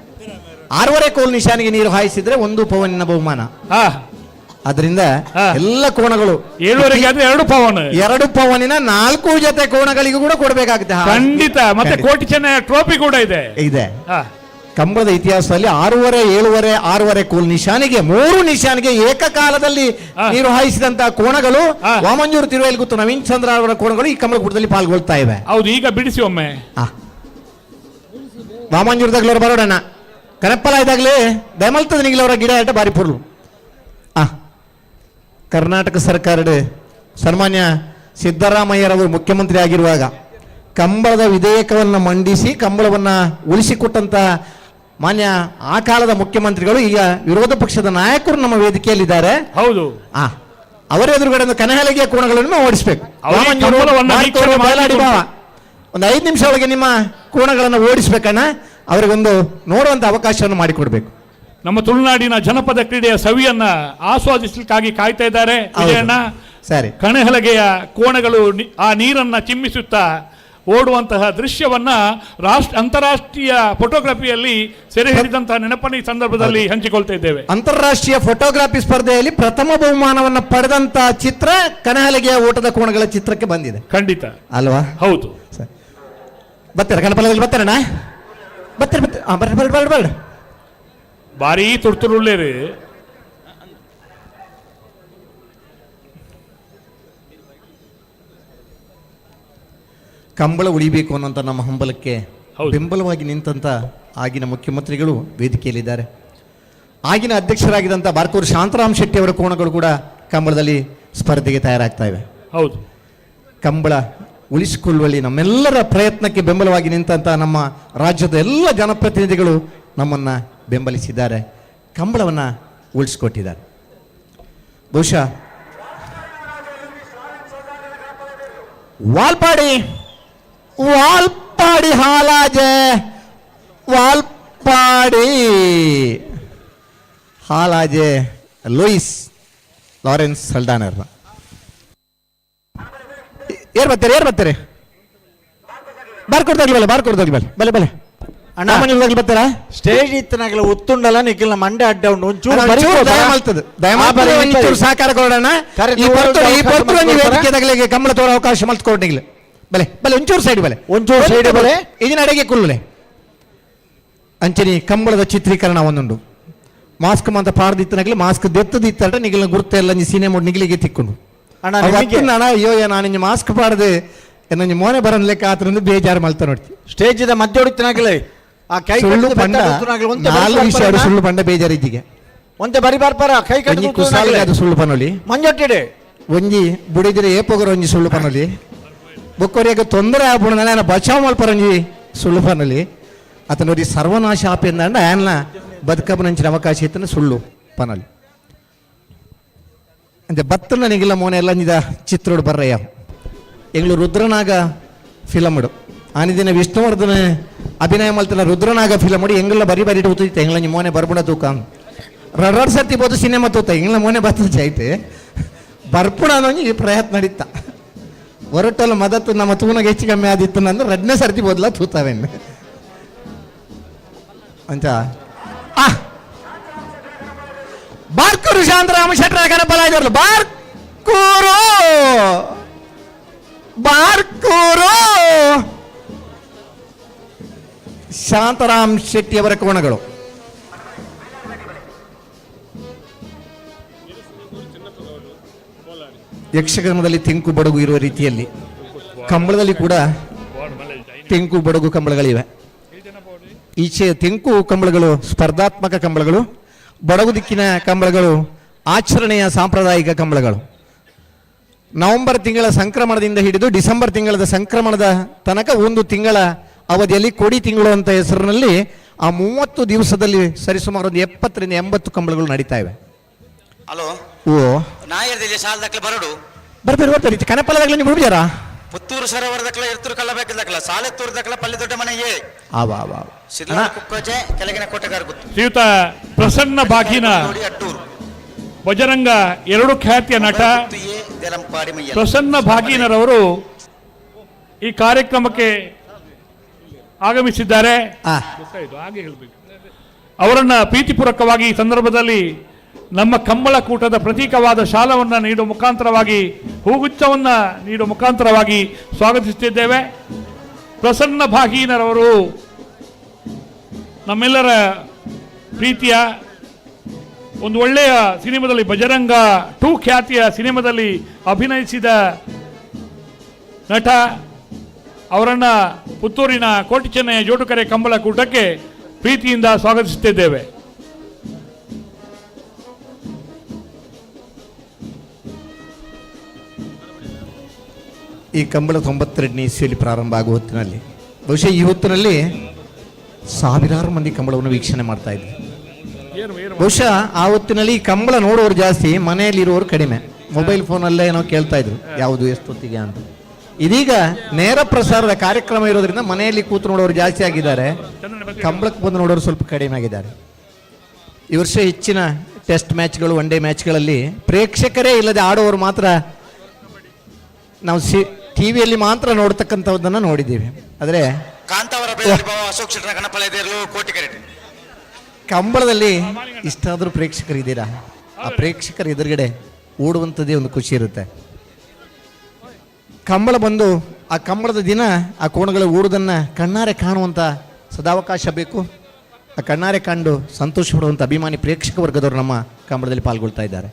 6.5 ಕೋಲು ನಿಶಾನಿಗೆ ನೀರು ಹಾಯಿಸಿದ್ರೆ 1 ಪವನಿನ ಬಹುಮಾನ. ಅದರಿಂದ ಎಲ್ಲ ಕೋಣಗಳು 2 ಪವನಿನ 4 ಜೊತೆ ಕೋಣಗಳಿಗೂ ಕೂಡ ಕೊಡಬೇಕಾಗುತ್ತೆ. ಖಂಡಿತ. ಮತ್ತೆ ಕೋಟಿ ಚೆನ್ನೈ ಟ್ರೋಫಿ ಕೂಡ ಇದೆ. ಕಂಬಳದ ಇತಿಹಾಸದಲ್ಲಿ 6.5 ಕೋಲು ನಿಶಾನಿಗೆ 3 ನಿಶಾನಿಗೆ ಏಕಕಾಲದಲ್ಲಿ ನೀರು ಹಾಯಿಸಿದಂತಹ ಕೋಣಗಳು ವಾಮಂಜೂರು ತಿರುವೇಲ್ಗುತ್ತು ನವೀನ್ ಚಂದ್ರ ಅವರ ಕೋಣಗಳು ಈ ಕಂಬಳ ಕೂಟದಲ್ಲಿ ಪಾಲ್ಗೊಳ್ತಾ ಇವೆ. ಹೌದು. ಈಗ ಬಿಡಿಸಿ ಒಮ್ಮೆ ವಾಮಂಜೂರದಾಗ್ಲವ್ರು ಬರೋಡಣ್ಣ ಕನಪ್ಪಲ ಇದಾಗ್ಲಿ ದಯಮಲ್ತದ ನಿಗ್ಲವರ ಗಿಡ ಆಟ ಬಾರಿ ಪುರ್ಲು. ಕರ್ನಾಟಕ ಸರ್ಕಾರದ ಸನ್ಮಾನ್ಯ ಸಿದ್ದರಾಮಯ್ಯರವರು ಮುಖ್ಯಮಂತ್ರಿ ಆಗಿರುವಾಗ ಕಂಬಳದ ವಿಧೇಯಕವನ್ನು ಮಂಡಿಸಿ ಕಂಬಳವನ್ನು ಉಳಿಸಿಕೊಟ್ಟಂತ ಮಾನ್ಯ ಆ ಕಾಲದ ಮುಖ್ಯಮಂತ್ರಿಗಳು ಈಗ ವಿರೋಧ ಪಕ್ಷದ ನಾಯಕರು ನಮ್ಮ ವೇದಿಕೆಯಲ್ಲಿದ್ದಾರೆ. ಹೌದು. ಅವರ ಎದುರುಗಡೆ ಕನಹಲಗಿಯ ಕೋಣಗಳನ್ನು ಓಡಿಸಬೇಕು. ಒಂದು 5 ನಿಮಿಷ ಒಳಗೆ ನಿಮ್ಮ ಕೋಣಗಳನ್ನು ಓಡಿಸ್ಬೇಕಣ್ಣ. ಅವರಿಗೊಂದು ನೋಡುವಂತ ಅವಕಾಶವನ್ನು ಮಾಡಿಕೊಡ್ಬೇಕು. ನಮ್ಮ ತುಳುನಾಡಿನ ಜನಪದ ಕ್ರೀಡೆಯ ಸವಿಯನ್ನ ಆಸ್ವಾದಿಸಲಿಕ್ಕಾಗಿ ಕಾಯ್ತಾ ಇದ್ದಾರೆ ವಿಜಯಣ್ಣ. ಸರಿ. ಕಣಹಲಗೆಯ ಕೋಣಗಳು ಆ ನೀರನ್ನ ಚಿಮ್ಮಿಸುತ್ತಾ ಓಡುವಂತಹ ದೃಶ್ಯವನ್ನ ಅಂತಾರಾಷ್ಟ್ರೀಯ ಫೋಟೋಗ್ರಫಿಯಲ್ಲಿ ಸೆರೆ ಹಿಡಿದಂತಹ ನೆನಪನ್ನು ಈ ಸಂದರ್ಭದಲ್ಲಿ ಹಂಚಿಕೊಳ್ತಾ ಇದ್ದೇವೆ. ಅಂತಾರಾಷ್ಟ್ರೀಯ ಫೋಟೋಗ್ರಫಿ ಸ್ಪರ್ಧೆಯಲ್ಲಿ ಪ್ರಥಮ ಬಹುಮಾನವನ್ನು ಪಡೆದಂತ ಚಿತ್ರ ಕನಹಲಗೆಯ ಓಟದ ಕೋಣಗಳ ಚಿತ್ರಕ್ಕೆ ಬಂದಿದೆ. ಖಂಡಿತ ಅಲ್ವಾ? ಹೌದು. ಬರ್ತೀರ ಕನಪಲದಲ್ಲಿ ಬರ್ತಾರಣ್ಣ? ಬರ್ತೀರ ಭಾರಿ ತುರ್ತುರುಳ್ಳೇರಿ. ಕಂಬಳ ಉಳಿಬೇಕು ಅನ್ನೋಂಥ ನಮ್ಮ ಹಂಬಲಕ್ಕೆ ಬೆಂಬಲವಾಗಿ ನಿಂತಂತ ಆಗಿನ ಮುಖ್ಯಮಂತ್ರಿಗಳು ವೇದಿಕೆಯಲ್ಲಿದ್ದಾರೆ. ಆಗಿನ ಅಧ್ಯಕ್ಷರಾಗಿದ್ದಂಥ ಬಾರ್ಕೂರು ಶಾಂತರಾಮ್ ಶೆಟ್ಟಿ ಅವರ ಕೋಣಗಳು ಕೂಡ ಕಂಬಳದಲ್ಲಿ ಸ್ಪರ್ಧೆಗೆ ತಯಾರಾಗ್ತಾ ಇವೆ. ಹೌದು. ಕಂಬಳ ಉಳಿಸಿಕೊಳ್ಳುವಲ್ಲಿ ನಮ್ಮೆಲ್ಲರ ಪ್ರಯತ್ನಕ್ಕೆ ಬೆಂಬಲವಾಗಿ ನಿಂತಂಥ ನಮ್ಮ ರಾಜ್ಯದ ಎಲ್ಲ ಜನಪ್ರತಿನಿಧಿಗಳು ನಮ್ಮನ್ನ ಬೆಂಬಲಿಸಿದ್ದಾರೆ, ಕಂಬಳವನ್ನು ಉಳಿಸಿಕೊಟ್ಟಿದ್ದಾರೆ. ಬಹುಶಃ ವಾಲ್ಪಾಡಿ ಹಾಲಾಜೆ ವಾಲ್ಪಾಡಿ ಹಾಲಾಜೆ ಲೂಯಿಸ್ ಲಾರೆನ್ಸ್ ಹಲ್ದಾನರ್. ಏರ್ ಬರ್ತಾರೆ ಬಾರ್ಕೊಡ್ತಾಗ್ಲಿ ಬಲೆ ಅಣ್ಣ ಬರ್ತಾರಾ ಸ್ಟೇಜ್ ಇತ್ತನಾಗಲ ಉತ್ತುಂಡಲ ನಿಖಿಲ್ನ ಮಂಡೆ ಅಡ್ಡ ಉಂಡು ಒಂಚೂರು ದಯಮಾಡ್ತದೆ ಸಾಕಾರ ಕೊಡೋಣ. ಕಂಬಳ ತೋರ ಅವಕಾಶ ಮಲ್ತ್ಕೊಂಡಿಲ್ಲ ಬಲೆ ಒಂಚೂರು ಸೈಡ್ ಬಲೆ ಇದನ್ನ ಅಡೆಗೆ ಕುಲ್ಲಲೆ ಅಂಚನಿ ಕಂಬಳದ ಚಿತ್ರೀಕರಣ ಒಂದುಂಡು. ಮಾಸ್ಕ್ ಮಾತ ಪಾಡ್ದಿತ್ತನಾಗಲಿ ಮಾಸ್ಕ್ ದೆತ್ತದಿತ್ತ ನಿಗಿಲ ಗುರ್ತ ಎಲ್ಲ ಸಿನಿಮಾ ನಿಗಿಲಿಗೆ ತಿಕ್ಕೊಂಡು ಅಣ್ಣ ಅಯ್ಯೋ ನಾನು ಮಾಸ್ಕ್ ಪಾಡ್ದೆ ನನ್ನ ಮೋನೆ ಬರೋನ್ ಲೆಕ್ಕ ಆತರಿಂದ ಬೇಜಾರು ಮಲ್ತಾ ನೋಡ್ತಿ. ಸ್ಟೇಜ್ ಮಧ್ಯ ಹೊಡಿತನಾಗಲೇ ಆ ಕೈ ಸುಳ್ಳು ಪಂಡ ಸುಳ್ಳು ಪಂಡ ಬೇಜಾರು ಇದ್ದೀಗೆ ಒಂತೆ ಬರಿ ಬರ್ಪಾರ ಕೈ ಕುಸಾಲಿಗೆ ಅದು ಸುಳ್ಳು ಪನೋಲಿ ಮಂಜೊಟ್ಟಿಡೆ ಒಂಜಿ ಬುಡಿದ್ರೆ ಏಪೋಗರ ಒಂಜಿ ಸುಳ್ಳು ಪನೋಲಿ ಬೊಕ್ಕೋರಿಯಾಗ ತೊಂದರೆ ಆಗ್ಬಿಡ ನಾನು ಬಚಾವ್ ಮಲ್ಪರ ಒಂಜಿ ಸುಳ್ಳು ಪನೋಲಿ ಆತನವ್ರಿಗೆ ಸರ್ವನಾಶ ಆಪೆಂದ ಆಯನ್ನ ಬದುಕಬ್ಬನಂಚಿನ ಅವಕಾಶ ಇತ್ತನ ಸುಳ್ಳು ಪನೋಲಿ ಅಂತೆ ಬತ್ತನ ನಿಗಿಲ್ಲ ಮೋನೆ ಎಲ್ಲ ನಿದ ಚಿತ್ರೋಡು ಬರ್ರಯ್ಯ ಎಂಗ್ಳು ರುದ್ರನಾಗ ಫಿಲಮ್ಡು ಆನಿದಿನ ವಿಷ್ಣುವರ್ಧನ ಅಭಿನಯ ಮಲ್ತನ ರುದ್ರನಾಗ ಫಿಲಮ್ ಮಾಡಿ ಎಂಗ್ಲ ಬರಿ ತೂತಿತ್ತು ಎಂಗ್ಲ ನಿಮ್ಮ ಮೋನೆ ಬರ್ಬಿಡ ತೂಕ ರಡ್ ಸರ್ತಿ ಬೋದು ಸಿನಿಮಾ ತೂತ ಎಂಗ್ಲ ಮೋನೆ ಬರ್ತದೆ ಐತೆ ಬರ್ಪುಡ ಅನ್ನೋ ಈ ಪ್ರಯತ್ನ ನಡೀತ ಹೊರಟಲ್ಲ ಮದತ್ತು ನಮ್ಮ ತೂನಾಗ ಹೆಚ್ಚು ಕಮ್ಮಿ ಆದಿತ್ತು ನಂದು ರಡ್ನೇ ಸರ್ತಿ ಬೋದ್ಲ ತೂತಾವೇನು ಅಂತ ಬಾರ್ಕೂರು ಶಾಂತರಾಮ ಶೆಟ್ರ ಕನಪಲಾಜರ್ಲು ಬಾರ್ಕೂರು ಶಾಂತರಾಮ್ ಶೆಟ್ಟಿ ಅವರ ಕೋಣಗಳು. ಯಕ್ಷಗಾನದಲ್ಲಿ ತೆಂಕು ಬಡಗು ಇರುವ ರೀತಿಯಲ್ಲಿ ಕಂಬಳದಲ್ಲಿ ಕೂಡ ತೆಂಕು ಬಡಗು ಕಂಬಳಗಳಿವೆ. ಈಚೆ ತೆಂಕು ಕಂಬಳಗಳು ಸ್ಪರ್ಧಾತ್ಮಕ ಕಂಬಳಗಳು, ಬಡಗು ದಿಕ್ಕಿನ ಕಂಬಳಗಳು ಆಚರಣೆಯ ಸಾಂಪ್ರದಾಯಿಕ ಕಂಬಳಗಳು. ನವೆಂಬರ್ ತಿಂಗಳ ಸಂಕ್ರಮಣದಿಂದ ಹಿಡಿದು ಡಿಸೆಂಬರ್ ತಿಂಗಳದ ಸಂಕ್ರಮಣದ ತನಕ ಒಂದು ತಿಂಗಳ ಅವಧಿಯಲ್ಲಿ ಕೋಡಿ ತಿಂಗಳು ಅಂತ ಹೆಸರಿನಲ್ಲಿ ಆ 30 ದಿವಸದಲ್ಲಿ ಸರಿಸುಮಾರು ಒಂದು 70ರಿಂದ 80 ಕಂಬಳಗಳು ನಡೀತಾ ಇವೆ. ಹಲೋ ಓ ನಾಯರ್ದಲ್ಲಿ ಸಾಲದಕ್ಲೆ ಬರಡು ಬರ್ತಾರೆ ಕನಪಲದಾಗ್ಲಿ ನೀವು ಬಿಡ್ಯಾರ ಪುತ್ತೂರು ಸರೋವರದಕ್ಲ ಎರ್ತೂರು ಕಲ್ಲಬೇಕದಕ್ಲ ಸಾಲೆತ್ತೂರದಕ್ಲ ಪಲ್ಲಿ ದೊಡ್ಡ ಮನೆಯೇ ಕುಕ್ಕೋಜೆ ಕೆಳಗಿನ ಕೋಟೆಗಾರ ಗೊತ್ತು ಶ್ರೀಯುತ ಪ್ರಸನ್ನ ಬಾಗಿನ ಬಜರಂಗ 2 ಖ್ಯಾತಿಯ ನಟ ಪ್ರಸನ್ನ ಭಾಗೀನರವರು ಈ ಕಾರ್ಯಕ್ರಮಕ್ಕೆ ಆಗಮಿಸಿದ್ದಾರೆ. ಅವರನ್ನ ಪ್ರೀತಿಪೂರ್ವಕವಾಗಿ ಈ ಸಂದರ್ಭದಲ್ಲಿ ನಮ್ಮ ಕಂಬಳ ಕೂಟದ ಪ್ರತೀಕವಾದ ಶಾಲವನ್ನು ನೀಡುವ ಮುಖಾಂತರವಾಗಿ ಹೂಗುಚ್ಛವನ್ನು ನೀಡುವ ಮುಖಾಂತರವಾಗಿ ಸ್ವಾಗತಿಸುತ್ತಿದ್ದೇವೆ. ಪ್ರಸನ್ನ ಭಾಗೀನರವರು ನಮ್ಮೆಲ್ಲರ ಪ್ರೀತಿಯ ಒಂದು ಒಳ್ಳೆಯ ಸಿನಿಮಾದಲ್ಲಿ ಬಜರಂಗ 2 ಖ್ಯಾತಿಯ ಸಿನಿಮಾದಲ್ಲಿ ಅಭಿನಯಿಸಿದ ನಟ. ಅವರನ್ನು ಪುತ್ತೂರಿನ ಕೋಟಿ ಚೆನ್ನಯ್ಯ ಜೋಡುಕರೆ ಕಂಬಳ ಕೂಟಕ್ಕೆ ಪ್ರೀತಿಯಿಂದ ಸ್ವಾಗತಿಸುತ್ತಿದ್ದೇವೆ. ಈ ಕಂಬಳ 92ನೇ ಇಸ್ವಿಯಲ್ಲಿ ಪ್ರಾರಂಭ ಆಗುವ ಹೊತ್ತಿನಲ್ಲಿ ಬಹುಶಃ ಈ ಹೊತ್ತಿನಲ್ಲಿ ಸಾವಿರಾರು ಮಂದಿ ಕಂಬಳವನ್ನು ವೀಕ್ಷಣೆ ಮಾಡ್ತಾ ಇದ್ರು. ಬಹುಶಃ ಆ ಹೊತ್ತಿನಲ್ಲಿ ಕಂಬಳ ನೋಡೋರು ಜಾಸ್ತಿ, ಮನೆಯಲ್ಲಿರುವವರು ಕಡಿಮೆ. ಮೊಬೈಲ್ ಫೋನಲ್ಲೇ ಏನೋ ಕೇಳ್ತಾ ಇದ್ರು ಯಾವುದು ಎಷ್ಟೊತ್ತಿಗೆ ಅಂತ. ಇದೀಗ ನೇರ ಪ್ರಸಾರದ ಕಾರ್ಯಕ್ರಮ ಇರೋದ್ರಿಂದ ಮನೆಯಲ್ಲಿ ಕೂತು ನೋಡೋರು ಜಾಸ್ತಿ ಆಗಿದ್ದಾರೆ, ಕಂಬಳಕ್ಕೆ ಬಂದು ನೋಡೋರು ಸ್ವಲ್ಪ ಕಡಿಮೆ ಆಗಿದ್ದಾರೆ. ಈ ವರ್ಷ ಹೆಚ್ಚಿನ ಟೆಸ್ಟ್ ಮ್ಯಾಚ್ಗಳು, ಒನ್ ಡೇ ಮ್ಯಾಚ್ಗಳಲ್ಲಿ ಪ್ರೇಕ್ಷಕರೇ ಇಲ್ಲದೆ ಆಡೋರು ಮಾತ್ರ ನಾವು ಟಿವಿಯಲ್ಲಿ ಮಾತ್ರ ನೋಡ್ತಕ್ಕಂಥದ್ದನ್ನು ನೋಡಿದ್ದೀವಿ. ಆದರೆ ಕಂಬಳದಲ್ಲಿ ಇಷ್ಟಾದರೂ ಪ್ರೇಕ್ಷಕರಿದ್ದೀರಾ? ಆ ಪ್ರೇಕ್ಷಕರ ಎದುರುಗಡೆ ಓಡುವಂಥದ್ದೇ ಒಂದು ಖುಷಿ ಇರುತ್ತೆ. ಕಂಬಳ ಬಂದು ಆ ಕಂಬಳದ ದಿನ ಆ ಕೋಣಗಳ ಓಡುವುದನ್ನು ಕಣ್ಣಾರೆ ಕಾಣುವಂಥ ಸದಾವಕಾಶ ಬೇಕು. ಆ ಕಣ್ಣಾರೆ ಕಂಡು ಸಂತೋಷ ಪಡುವಂಥ ಅಭಿಮಾನಿ ಪ್ರೇಕ್ಷಕ ವರ್ಗದವರು ನಮ್ಮ ಕಂಬಳದಲ್ಲಿ ಪಾಲ್ಗೊಳ್ತಾ ಇದ್ದಾರೆ.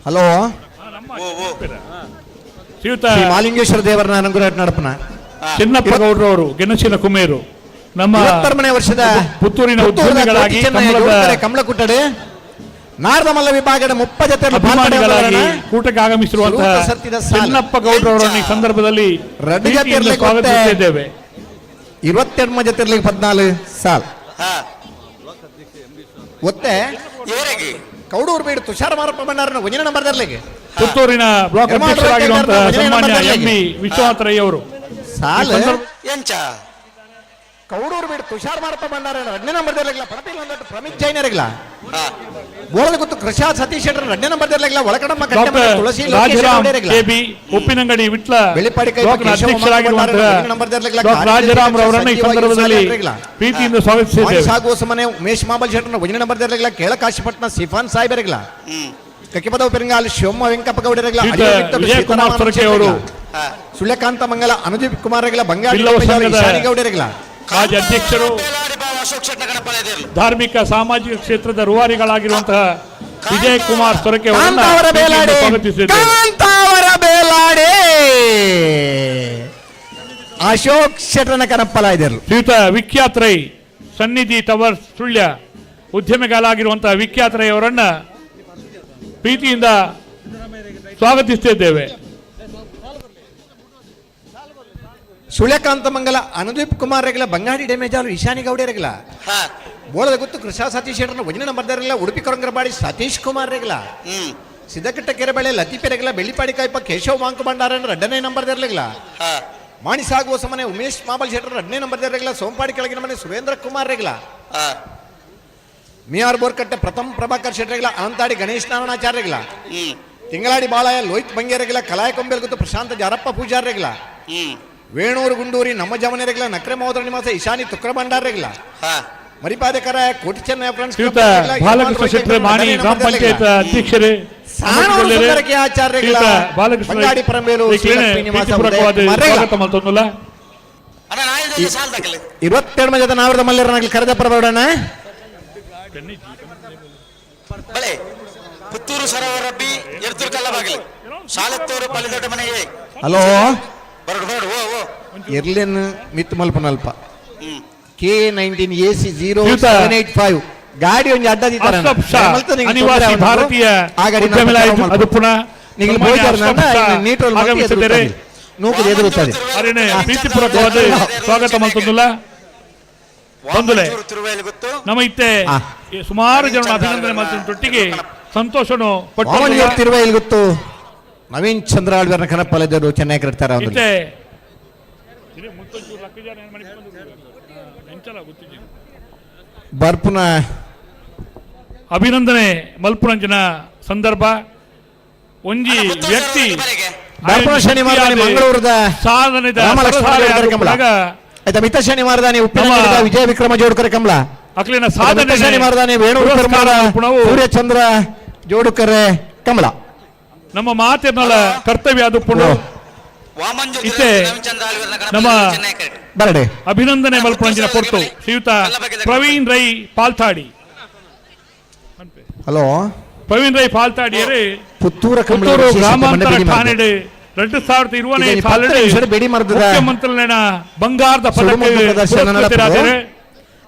ಹಲೋ, ಶ್ರೀಯುತ ಮಾಲಿಂಗೇಶ್ವರ ದೇವರನ್ನ ಅನುಗ್ರಹ ನಡಪನ ಚಿನ್ನಪ್ಪ ಗೌಡ್ರವರು ಗೆಣಸಿನ ಕುಮೇರು ನಮ್ಮ 70ನೇ ವರ್ಷದ ಪುತ್ತೂರಿನ ಉದ್ಯಮಿಗಳಾಗಿ ಕಂಬಳ ಕುಟ್ಟಡೆ ನಾರದ ಮಲ್ಲ ವಿಭಾಗದ 30 ಜೊತೆ ಕೂಟಕ್ಕೆ ಆಗಮಿಸಿರುವಂತಹ ಚಿನ್ನಪ್ಪ ಗೌಡ್ರವರನ್ನು ಈ ಸಂದರ್ಭದಲ್ಲಿ ಸ್ವಾಗತಿಸುತ್ತಿದ್ದೇವೆ. 22 ಜೊತೆರ್ಲಿ 14 ಸಾಲ್ ಒತ್ತೆ ಇವರಿಗೆ ಕೌಡೂರು ಬೀಡು ತುಷಾರ ಮಾರಪ್ಪ ಭಂಡಾರನ ಒಂಜನೇ ನಂಬರ್ ದರ್ಲಿಗೆ ಪುತ್ತೂರಿನ ಬ್ಲಾಕ್ ಅಧ್ಯಕ್ಷರಾಗಿರುವಂತಹ ಸನ್ಮಾನ್ಯ ಎಂ.ಬಿ. ವಿಶ್ವನಾಥರಯ್ಯ ಅವರು ಸಾಲ ಎಂಚ ಕೌಡೂರು ಬೀಡು ತುಷಾರ ಮಾರಪ್ಪ ಭಂಡಾರ ಎರಡನೇ ನಂಬರ್ ದರ್ಲಿಲ್ಲ ಪಡಪಿಲ್ ಒಂದಟ್ಟು ಪ್ರಮಿತ್ ಜೈನರಿಲ್ಲ ಬೋಳದ ಗೊತ್ತು ಕೃಷಾ ಸತೀಶ್ ಶೆಟ್ಟರ್ ಎರಡನೇ ನಂಬರ್ ದರ್ಲಿಲ್ಲ ಒಳಕಡಮ್ಮ ಕಟ್ಟೆ ತುಳಸಿ ರಾಜರಾಮ್ ಕೆಬಿ ಉಪ್ಪಿನಂಗಡಿ ವಿಟ್ಲ ಬ್ಲಾಕ್ನ ಅಧ್ಯಕ್ಷರಾಗಿರುವಂತಹ ಡಾಕ್ಟರ್ ರಾಜರಾಮ್ ಅವರನ್ನು ಈ ಸಂದರ್ಭದಲ್ಲಿ ಪ್ರೀತಿಯಿಂದ ಸ್ವಾಗತಿಸಿದ್ದೇವೆ. ಸಾಗುವ ಸಮನೆ ಉಮೇಶ್ ಮಾಬಲ್ ಶೆಟ್ಟರ್ನ ಒಂಜನೇ ನಂಬರ್ ದರ್ಲಿಲ್ಲ ಕೇಳ ಕಾಶಿಪಟ್ನ ಸಿಫಾನ್ ಸಾಹೇಬರಿಲ್ಲ ಕಕ್ಕಿಪದವ ಪೆರಿಂಗಾಲ್ ಶಿವಮ್ಮ ವೆಂಕಪ್ಪ ಗೌಡರಿಲ್ಲ ವಿಜಯ್ ಕುಮಾರ್ ಸೊರಕೆ ಅವರು ಸುಳ್ಯಕಾಂತ ಮಂಗಲ ಅನುದೀಪ್ ಕುಮಾರ್ ಬಂಗಾಳಿ ಗೌಡರಿಲ್ಲ ಮಾಜಿ ಅಧ್ಯಕ್ಷರು ಧಾರ್ಮಿಕ ಸಾಮಾಜಿಕ ಕ್ಷೇತ್ರದ ರೂವಾರಿಗಳಾಗಿರುವಂತಹ ವಿಜಯ್ ಕುಮಾರ್ ಸೊರಕೆ ಅವರನ್ನು ಅಶೋಕ್ ಶೆಟ್ಟರ್ನ ಕನಪ್ಪಲ ಇದ್ದರು ಶ್ರೀಯುತ ವಿಖ್ಯಾತ್ ರೈ ಸನ್ನಿಧಿ ಟವರ್ಸ್ ಸುಳ್ಯ ಉದ್ಯಮಿಗಳಾಗಿರುವಂತಹ ವಿಖ್ಯಾತ್ ರೈ ಅವರನ್ನ ಪ್ರೀತಿಯಿಂದ ಸ್ವಾಗತಿಸುತ್ತಿದ್ದೇವೆ. ಸುಳ್ಯಕಾಂತ ಮಂಗಲ ಅನುದೀಪ್ ಕುಮಾರ್ ರೆಗಲ ಬಂಗಾಡಿ ಡ್ಯಾಮೇಜ್ ಈಶಾನಿ ಗೌಡೆ ರೆಗಲ ಬೋಳದ ಗೊತ್ತು ಕೃಷಾ ಸತೀಶ್ ಶೆಟ್ಟರ್ನ ಒಂಜನೇ ನಂಬರ್ ದರ್ಲಿಲ್ಲ ಉಡುಪಿ ಕೊರಂಗರಬಾಡಿ ಸತೀಶ್ ಕುಮಾರ್ ರೆಗಲ ಸಿದ್ದಕಟ್ಟ ಕೆರೆಬಳೆ ಲತೀಪೆ ರೆಗಲ ಬೆಳ್ಳಿಪಾಡಿ ಕಾಯ್ಪ ಕೇಶವ್ ಮಾಂಕು ಭಂಡಾರ ಎರಡನೇ ನಂಬರ್ ದರ್ಲಿಲ್ಲ ಮಾಣಿ ಸಾಗುವ ಸಮನೆ ಉಮೇಶ್ ಮಾಬಲ್ ಶೆಟ್ಟರ್ ಎರಡನೇ ನಂಬರ್ ದರ್ಲಿಲ್ಲ ಸೋಂಪಾಡಿ ಕೆಳಗಿನ ಮನೆ ಸುರೇಂದ್ರ ಕುಮಾರ್ ರೆಗಲ ಮಿಯಾರ್ ಬೋರ್ಕಟ್ಟೆ ಪ್ರಥಮ್ ಪ್ರಭಾಕರ್ ಶೆಟ್ಟರ್ಗಳ ಅನಂತಾಡಿ ಗಣೇಶ್ ನಾರಾಯಣಾಚಾರ್ಯಗಳ ತಿಂಗಳಾಡಿ ಬಾಳಾಯ ಲೋಹಿತ್ ಬಂಗೇರಗಳ ಕಲಾಯ ಕೊಂಬೆಲ್ ಗೊತ್ತು ಪ್ರಶಾಂತ ಜಾರಪ್ಪ ಪೂಜಾರ್ಯಗಳ ವೇಣೂರು ಗುಂಡೂರಿ ನಮ್ಮ ಜಮನೆರೆಗಳ ನಕ್ರೆ ಮಹೋದರ ನಿವಾಸ ಈಶಾನಿ ತುಕ್ರ ಭಂಡಾರ್ಯಗಳ ಮರಿಪಾದಕರ ಕೋಟಿ ಚೆನ್ನೈ ಫ್ರೆಂಡ್ಸ್ ಬಾಲಕೃಷ್ಣ ಶೆಟ್ಟರ್ ಮಾಣಿ ಗ್ರಾಮ ಪಂಚಾಯತ್ ಅಧ್ಯಕ್ಷರೇ ಆಚಾರ್ಯಗಳ ಬಂಗಾಡಿ ಪರಂಬೇಲು ಸ್ವಾಗತ ಮಲ್ತೊಂದುಲ್ಲ 22 ಮಂದಿ ನಾವರದ ಮಲ್ಲೇರನಾಗಲಿ ಕರೆದ ಪರಬೇಡಣ ಬಳೆ ಪುತ್ತೂರು ಸರೋವರ ಬಿ ಎರ್ತೂರು ಕಲ್ಲಬಾಗಿಲು ಶಾಲೆತ್ತೂರು ಪಲ್ಲಿದೊಡ್ಡ ಮನೆಗೆ ಹಲೋ ಬರಡು ಬರಡು ಓ ಓ ಎರ್ಲೆನ್ ಮಿತ್ ಮಲ್ಪನಲ್ಪ K19 AC 0785 ಗಾಡಿ ಒಂದು ಅಡ್ಡ ದಿತಾರೆ ಅನಿವಾಸಿ ಭಾರತೀಯ ಅದು ಪುನಃ ನೀವು ನೀಟ್ರಲ್ ಆಗಮಿಸಿದ್ದಾರೆ. ನೂಕು ಎದುರುತ್ತದೆ ಪ್ರೀತಿಪೂರ್ವಕವಾದ ಸ್ವಾಗತ ಮಲ್ತೊಂದುಲ್ಲ ಬಂದುಲೆ ನಮ್ಮ ಇತ್ತೆ ಸುಮಾರು ಜನ ಅಭಿನಂದನೆ ಮಾಡ್ತೊಟ್ಟಿಗೆ ಸಂತೋಷನು ತಿರುವೈಲ್ ಗೊತ್ತು ನವೀನ್ ಚಂದ್ರ ಆಳ್ವರ್ನ ಕನಪ್ಪಲಿದ್ದರು ಚೆನ್ನಾಗಿ ಕಟ್ತಾರೆ ಬರ್ಪುನ ಅಭಿನಂದನೆ ಮಲ್ಪುರಂಜನ ಸಂದರ್ಭ ಒಂಜಿ ವ್ಯಕ್ತಿ ಶನಿವಾರ ಮಂಗಳೂರದ ಸಾಧನೆ ಆಯ್ತಾ ಮಿತ ಶನಿವಾರದಾನಿ ಉಪ್ಪಿನ ವಿಜಯ ವಿಕ್ರಮ ಜೋಡ್ಕರ ಕಮಲ ಅಕ್ಲಿನ ಸಾಧನೆ ಶನಿವಾರದಾನಿ ಸೂರ್ಯಚಂದ್ರ ಜೋಡುಕರೆ ಕಮಲ ನಮ್ಮ ಮಾತಿನ ಕರ್ತವ್ಯ ಅದು ಪುಣ ಇತ್ತೆ ನಮ್ಮ ಬರಡೆ ಅಭಿನಂದನೆ ಮಲ್ಪುರಂಜಿನ ಪೊರ್ತು ಶ್ರೀಯುತ ಪ್ರವೀಣ್ ರೈ ಪಾಲ್ತಾಡಿ. ಹಲೋ ಪ್ರವೀಣ್ ರೈ ಪಾಲ್ತಾಡಿಯರು ಪುತ್ತೂರು ಗ್ರಾಮಾಂತರ ಠಾಣೆ 2020ನೇ ಸಾಲಿನ ಮುಖ್ಯಮಂತ್ರಿಗಳ ಬಂಗಾರದ ಪದಕ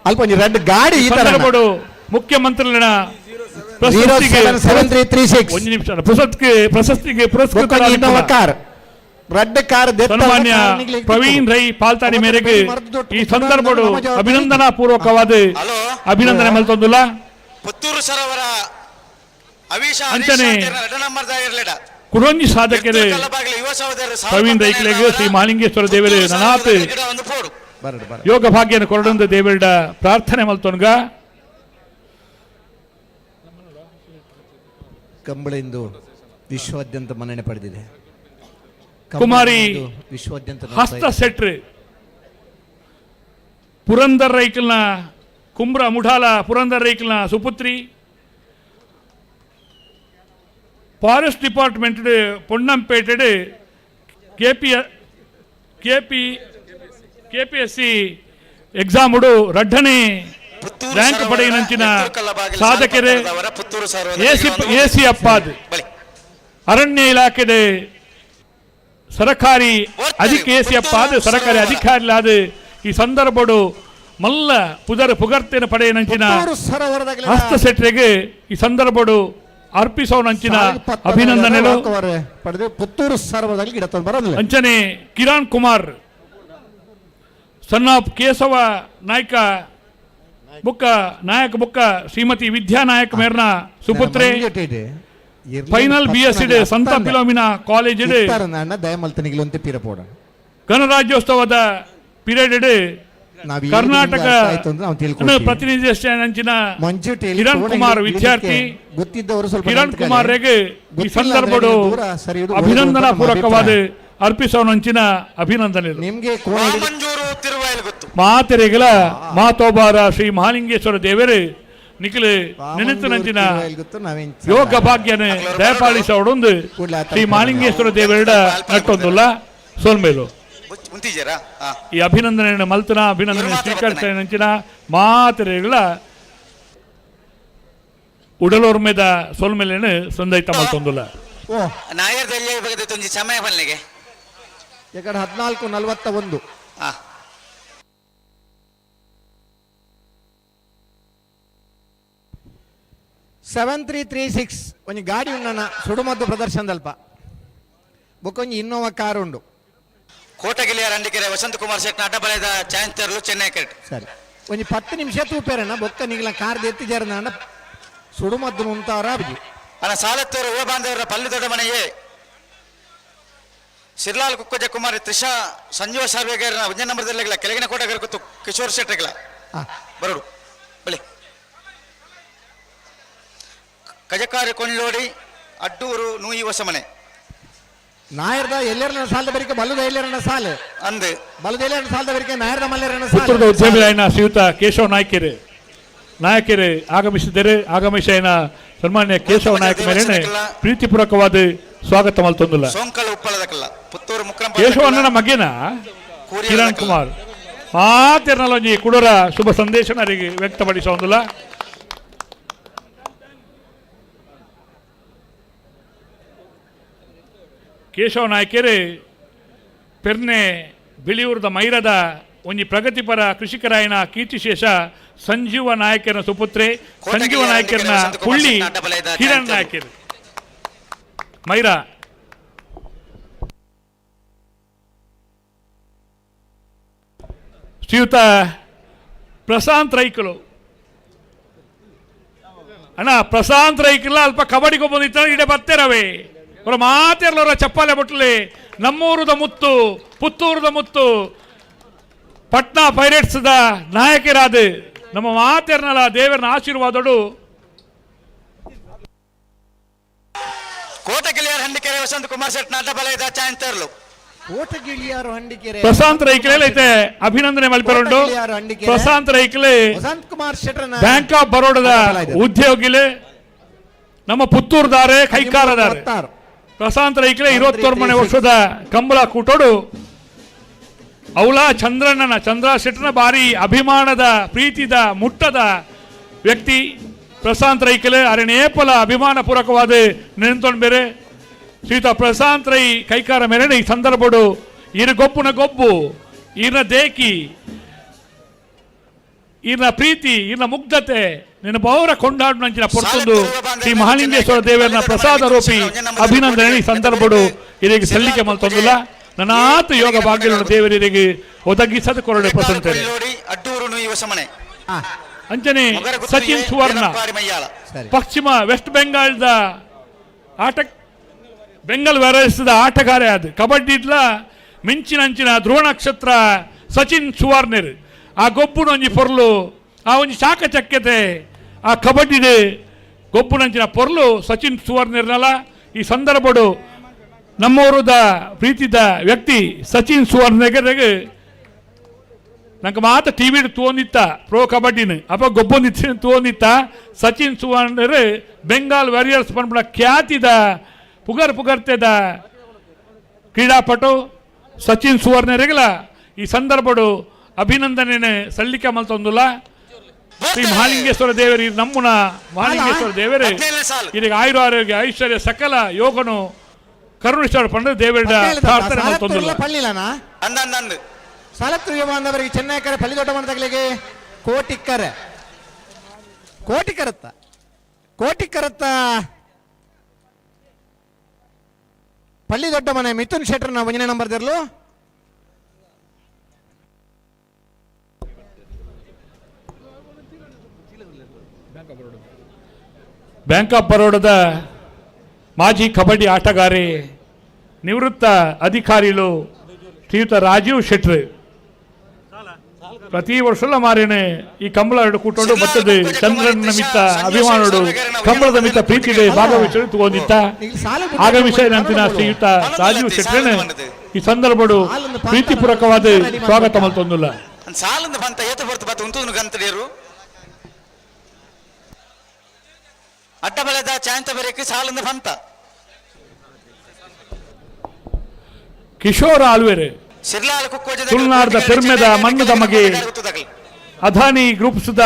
ಅಲ್ಪ ರೆಡ್ ಗಾಡಿ ಮುಖ್ಯಮಂತ್ರಿಗಳ ಪ್ರಶಸ್ತಿಗೆ ಪುರಸ್ಕೃತ ರೆಡ್ ಕಾರ್ ಸನ್ಮಾನ್ಯ ಪ್ರವೀಣ್ ರೈ ಪಾಲ್ತಾಡಿ ಮೇರೆಗೆ ಈ ಸಂದರ್ಭ ಅಭಿನಂದನಾ ಪೂರ್ವಕವಾದ ಅಭಿನಂದನೆ ಮಲ್ತೊಂದುಲ್ಲ ಪುತ್ತೂರು ಸರೋವರ ಅಂಚನೆ ಕುಡೊಂಜಿ ಸಾಧಕರು ಪ್ರವೀಣ್ ರೈಕ್ಲೆಗೆ ಶ್ರೀ ಮಹಾಲಿಂಗೇಶ್ವರ ದೇವರು ನನಾತ್ ಯೋಗ ಭಾಗ್ಯನ ಕೊರಡೊಂದು ದೇವರ ಪ್ರಾರ್ಥನೆ ಮಲ್ತೊನ್ಗ ಕಂಬಳಿಂದು ವಿಶ್ವಾದ್ಯಂತ ಮನ್ನಣೆ ಪಡೆದಿದೆ. ಕುಮಾರಿ ಹಸ್ತ ಸೆಟ್ರ್ ಪುರಂದರ್ ರೈಕಲ್ನ ಕುಂಬ್ರ ಮುಢಾಲ ಪುರಂದರ್ ರೈಕಲ್ನ ಸುಪುತ್ರಿ forest department Ponnampete KPSC exam ರಡ್ಡನೇ ರ್ಯಾಂಕ್ ಪಡೆಯಿನಂಚಿನ ಸಾಧಕರೇ ಎಸಿ ಅಪ್ಪಾದ್ ಅರಣ್ಯ ಇಲಾಖೆದ ಸರಕಾರಿ ಎಸಿ ಅಪ್ಪಾದ್ ಸರಕಾರಿ ಅಧಿಕಾರಿಲಾದ ಈ ಸಂದರ್ಭ ಮಲ್ಲ ಪುಗರ್ತೆನ ಪಡೆಯನಂಚಿನ ಹಸ್ತ ಸೆಟ್ರಿಗೆ ಈ ಸಂದರ್ಭ ಅರ್ಪಿಸೋನಂಚಿನ ಅಭಿನಂದನೆಗಳು ಪುತ್ತೂರು ಸರೋವರದಲ್ಲಿ ಅಂಚನೆ ಕಿರಣ್ ಕುಮಾರ್ ಸನ್ ಆಫ್ ಕೇಶವ ನಾಯ್ಕ ಬುಕ್ಕ ನಾಯಕ ಬುಕ್ಕ ಶ್ರೀಮತಿ ವಿದ್ಯಾ ನಾಯಕ್ ಮೇರ್ನ ಸುಪುತ್ರೆ ಫೈನಲ್ BSc ಸಂತ ಫಿಲೋಮಿನಾ ಕಾಲೇಜ್ ದಯಮಲ್ತನಿಗೆ ಪೀರಪೋಡ ಗಣರಾಜ್ಯೋತ್ಸವದ ಪೀರಿಯಡ್ ಕರ್ನಾಟಕ ಪ್ರತಿನಿಧಿಸಿನ ಕಿರಣ್ ಕುಮಾರ್ ವಿದ್ಯಾರ್ಥಿ ಕಿರಣ್ ಕುಮಾರ್ ರೆಗೆ ಈ ಸಂದರ್ಭಡು ಅಭಿನಂದನಾ ಪೂರ್ವಕವಾದ ಅರ್ಪಿಸೋನಂಚಿನ ಅಭಿನಂದನೆ ನಿಮಗೆ ಮಾತೆರೆಗಳ ಮಾತೋಬಾರ ಶ್ರೀ ಮಹಾಲಿಂಗೇಶ್ವರ ದೇವರು ನಿಖಿಲ್ ನೆನೆತನಂಚಿನ ಯೋಗ ಭಾಗ್ಯನ ದಯಪಾಲಿಸೋಡೊಂದು ಶ್ರೀ ಮಹಾಲಿಂಗೇಶ್ವರ ದೇವರ ನಟ್ಟೊಂದುಲ್ಲ ಸೋಲ್ಮೇಲು ಈ ಅಭಿನಂದನೆ ಮಲ್ತನ ಅಭಿನಂದನೆ ಸ್ವೀಕರಿಸಿನ ಮಾತೆರೆಗಳ ಉಡಲೋರ್ಮೆದ ಸೋಲ್ಮೇಲೇನು ಸಂದೈತ ಮಲ್ತೊಂದುಲ್ಲ ನಾಯರ್ದಲ್ಲಿ ಸಮಯ ಬಲ್ಲಿಗೆ 14:41 7336 ಒಂಜಿ ಗಾಡಿ ಉಂಡನ ಸುಡುಮದ್ದು ಪ್ರದರ್ಶನದಲ್ಪ ಬೊಕ್ಕೊಂಜಿ ಇನ್ನೋವಾ ಕಾರು ಉಂಡು ಕೋಟಗಿಲಿಯ ರಂಡಿಕೆರೆ ವಸಂತ ಕುಮಾರ್ ಶೆಟ್ನ ಅಡ್ಡಬಲದ ಚಾಯಂತರ್ಲು ಚೆನ್ನೈ ಕ್ರಿಕೆಟ್ ಸರಿ ಒಂಜಿ 10 ನಿಮಿಷ ತೂಪೇರಣ್ಣ ಬೊಕ್ಕ ನಿಗ್ಲ ಕಾರ್ ಎತ್ತಿ ಜರ್ನ ಸುಡುಮದ್ದು ಉಂತಾರ ಅಬ್ಜಿ ಅಣ್ಣ ಸಾಲತ್ತೂರು ಯುವ ಬಾಂಧವರ ಪಲ್ಲಿ ದೊಡ್ಡ ಮನೆಯೇ ಸಿರ್ಲಾಲ್ ಕುಕ್ಕಜ ಕುಮಾರಿ ತ್ರಿಷಾ ಸಂಜೀವ ಸಾರ್ವೇಗರ ಒಂಜನೇ ನಂಬರ್ದಲ್ಲಿ ಕೆಳಗಿನ ಕೋಟೆಗರ ಕೂತು ಕಿಶೋರ್ ಶೆಟ್ಟರ್ಗಳ ಬರೋಡು ಬಳಿ ಕಜಕಾರಿ ಕೊಂಡ್ಲೋಡಿ ಅಡ್ಡೂರು ನೂಯಿ ಹೊಸಮನೆ ನಾಯರ್ದ ಎಲ್ಲರನ್ನ ಸಾಲದ ಬರಿಕೆ ಬಲ್ಲದ ಎಲ್ಲರನ್ನ ಸಾಲ ಅಂದೆ ಬಲ್ಲದ ಎಲ್ಲರನ್ನ ಸಾಲದ ಬರಿಕೆ ನಾಯರ್ದ ಮಲ್ಲೆರನ್ನ ಪುತ್ರದ ಉದ್ಯಮಿಯಾಯಿನ ಶ್ರೀಯುತ ಕೇಶವ ನಾಯಕರು ಆಗಮಿಸಿದರೆ ಆಗಮಿಸಿನ ಸನ್ಮಾನ್ಯ ಕೇಶವ ನಾಯಕ ಮೇರೆನೆ ಪ್ರೀತಿಪೂರ್ವಕವಾದ ಸ್ವಾಗತ ಮಲ್ತೊಂದುಲ್ಲ ಸೋಂಕಲ್ ಉಪ್ಪಳದಕಲ್ಲ ಪುತ್ತೂರು ಮುಕ್ರಂ ಕೇಶವಣ್ಣನ ಮಗೇನ ಕಿರಣ್ ಕುಮಾರ್ ಮಾತಿರ್ನಲ್ಲೊಂಜಿ ಕುಡರ ಶುಭ ಸಂದೇಶನರಿಗೆ ವ್ಯಕ್ತಪಡಿಸೋಂದುಲ್ಲ ಕೇಶವ ನಾಯಕರು ಪೆರ್ನೆ ಬಿಳಿಯೂರದ ಮೈರದ ಒಂಜಿ ಪ್ರಗತಿಪರ ಕೃಷಿಕರಾಯನ ಕೀರ್ತಿಶೇಷ ಸಂಜೀವ ನಾಯಕನ ಸುಪುತ್ರೆ ಸಂಜೀವ ನಾಯಕನ ಕುಳ್ಳಿ ಕಿರಣ್ ನಾಯಕರು ಮೈರಾ ಶ್ರೀಯುತ ಪ್ರಶಾಂತ್ ರೈಕಲು ಅಣ್ಣ ಪ್ರಶಾಂತ್ ರೈಕಲ್ಲ ಅಲ್ಪ ಕಬಡ್ಡಿಗೆ ಬಂದಿತ್ತ ಇಡೆ ಬತ್ತೇರವೆ ಅವರ ಮಾತೆರ್ಲವರ ಚಪ್ಪಾಲೆ ಬಟ್ಲೆ ನಮ್ಮೂರದ ಮುತ್ತು ಪುತ್ತೂರದ ಮುತ್ತು ಪಟ್ನಾ ಪೈರೇಟ್ಸ್ದ ನಾಯಕರಾದ ನಮ್ಮ ಮಾತೆರ್ನಲ್ಲ ದೇವರನ ಆಶೀರ್ವಾದಡು ಕೋಟಗಿಲಿಯರ್ ಹಂಡಿಕೆರೆ ವಸಂತ ಕುಮಾರ್ ಶೆಟ್ನ ಅಡ್ಡಬಲದ ಚಾಯಂತರ್ಲು ಕೋಟಗಿಳಿಯಾರು ಹಂಡಿಕೆರೆ ಪ್ರಶಾಂತ್ ರೈಕಲೆ ಐತೆ ಅಭಿನಂದನೆ ಮಲ್ಪೆರೊಂಡು ಪ್ರಶಾಂತ್ ರೈಕಲೆ ವಸಂತ್ ಕುಮಾರ್ ಶೆಟ್ರನ ಬ್ಯಾಂಕ್ ಆಫ್ ಬರೋಡದ ಉದ್ಯೋಗಿಲೆ ನಮ್ಮ ಪುತ್ತೂರ್ದಾರೆ ಕೈಕಾರದಾರೆ ಪ್ರಶಾಂತ್ ರೈಕಲೆ 21 ವರ್ಷದ ಕಂಬಳ ಕೂಟೋಡು ಅವಳ ಚಂದ್ರ ಶೆಟ್ಟನ ಬಾರಿ ಅಭಿಮಾನದ ಪ್ರೀತಿದ ಮುಟ್ಟದ ವ್ಯಕ್ತಿ ಪ್ರಶಾಂತ್ ರೈಕಲೆ ಅರಣೇಪಲ ಅಭಿಮಾನ ಪೂರ್ವಕವಾದ ನೆನೆತೊಂಡು ಬೇರೆ ಶ್ರೀಯುತ ಪ್ರಶಾಂತ್ ರೈ ಕೈಕಾರ ಮೇರೆ ಈ ಸಂದರ್ಭಡು ಈನ ಗೊಬ್ಬುನ ಗೊಬ್ಬು ಈನ ದೇಕಿ ಈನ ಪ್ರೀತಿ ಈನ ಮುಗ್ಧತೆ ನಿನ್ನ ಪೌರ ಕೊಂಡಾಡು ನಂಚಿನ ಪೊರ್ತೊಂದು ಶ್ರೀ ಮಹಾಲಿಂಗೇಶ್ವರ ದೇವರನ ಪ್ರಸಾದ ರೂಪಿ ಅಭಿನಂದನೆ ಈ ಸಂದರ್ಭಡು ಇದಕ್ಕೆ ಸಲ್ಲಿಕೆ ಮಲ್ತೊಂದಿಲ್ಲ ನನಾತ ಯೋಗ ಭಾಗ್ಯಗಳನ್ನು ದೇವರಿಗೆ ಒದಗಿಸದ ಕೊರಡೆ ಪ್ರಸಂತೆ ಅಂಚನೆ ಸಚಿನ್ ಸುವರ್ಣ ಪಶ್ಚಿಮ ವೆಸ್ಟ್ ಬೆಂಗಾಲ್ದ ಆಟ ಬೆಂಗಲ್ ವ್ಯಾರೈಸ್ದ ಆಟಗಾರ ಅದು ಕಬಡ್ಡಿಡ್ಲ ಮಿಂಚಿನಂಚಿನ ಧ್ರುವ ನಕ್ಷತ್ರ ಸಚಿನ್ ಸುವರ್ಣರ್ ಆ ಗೊಬ್ಬುನೊಂಜಿ ಪೊರ್ಲು ಆ ಒಂಜಿ ಚಾಕಚಕ್ಯತೆ ಆ ಕಬಡ್ಡಿ ಗೊಬ್ಬುನಂಚಿನ ಪೊರ್ಲು ಸಚಿನ್ ಸುವರ್ಣರ್ನಲ್ಲ ಈ ಸಂದರ್ಭಡು ನಮ್ಮೂರದ ಪ್ರೀತಿದ ವ್ಯಕ್ತಿ ಸಚಿನ್ ಸುವರ್ಣಗೆ ನಂಗೆ ಮಾತ ಟಿವಿ ತೋಂದಿತ್ತ ಪ್ರೋ ಕಬಡ್ಡಿನ ಅಪ್ಪ ಗೊಬ್ಬೊಂದಿತ್ತ ತೋಂದಿತ್ತ ಸಚಿನ್ ಸುವರ್ಣರ್ ಬೆಂಗಾಲ್ ವಾರಿಯರ್ಸ್ ಪಂಪಡ ಖ್ಯಾತಿದ ಪುಗರ್ತೆದ ಕ್ರೀಡಾಪಟು ಸಚಿನ್ ಸುವರ್ಣರಿಗಲ ಈ ಸಂದರ್ಭಡು ಅಭಿನಂದನೆ ಸಲ್ಲಿಕೆ ಮಲ್ತೊಂದುಲ್ಲ ಶ್ರೀ ಮಹಾಲಿಂಗೇಶ್ವರ ದೇವರು ನಮ್ಮನ ಮಹಾಲಿಂಗೇಶ್ವರ ದೇವರು ಇದೀಗ ಆಯುರ ಆರೋಗ್ಯ ಐಶ್ವರ್ಯ ಸಕಲ ಯೋಗನು ಕರುಣೇಶ್ವರ ಪಂಡ ದೇವರ ಪ್ರಾರ್ಥನೆ ಮಲ್ತೊಂದುಲ್ಲ ಸಾಲತ್ತು ಯುವ ಬಾಂಧವರಿಗೆ ಚೆನ್ನೈಕರ ಪಲ್ಲಿ ದೊಡ್ಡ ಮನದಗಳಿಗೆ ಕೋಟಿಕರತ್ತ ಪಲ್ಲಿ ದೊಡ್ಡ ಮನೆ ಮಿಥುನ್ ಶೆಟ್ಟರ್ನ ಒಂದನೇ ನಂಬರ್ ದಿರ್ಲು ಬ್ಯಾಂಕ್ ಆಫ್ ಬರೋಡದ ಮಾಜಿ ಕಬಡ್ಡಿ ಆಟಗಾರೆ ನಿವೃತ್ತ ಅಧಿಕಾರಿಗಳು ಶ್ರೀಯುತ ರಾಜೀವ್ ಶೆಟ್ರ್ ಪ್ರತಿ ವರ್ಷಲ ಮಾರೇನೆ ಈ ಕಂಬಳ ಕೂಟೋಡು ಬರ್ತದೆ ಚಂದ್ರನ ನಿಮಿತ್ತ ಅಭಿಮಾನೋಡು ಕಂಬಳದ ಮಿತ್ತ ಪ್ರೀತಿಗೆ ಭಾಗವಹಿಸಲು ತಗೊಂಡಿತ್ತ ಆಗಮಿಸ ನಂತಿನ ಶ್ರೀಯುತ ರಾಜೀವ್ ಶೆಟ್ರನೆ ಈ ಸಂದರ್ಭಡು ಪ್ರೀತಿಪೂರ್ವಕವಾದ ಸ್ವಾಗತ ಮಲ್ತೊಂದುಲ್ಲ ಸಾಲಂದ ಬಂತ ಏತ ಬರ್ತ ಬತ್ತ ಉಂತುನು ಗಂತಡಿಯರು ಅಡ್ಡ ಬೆಳೆದ ಚಾಂತ ಬರೆಕ್ಕೆ ಸಾಲಂದ ಬಂತ ಕಿಶೋರ್ ಆಳ್ವೇರೆ ತುಳುನಾಡದ ಪೆರ್ಮೆದ ಮಣ್ಣದ ಮಗೆ ಅದಾನಿ ಗ್ರೂಪ್ಸ್ದ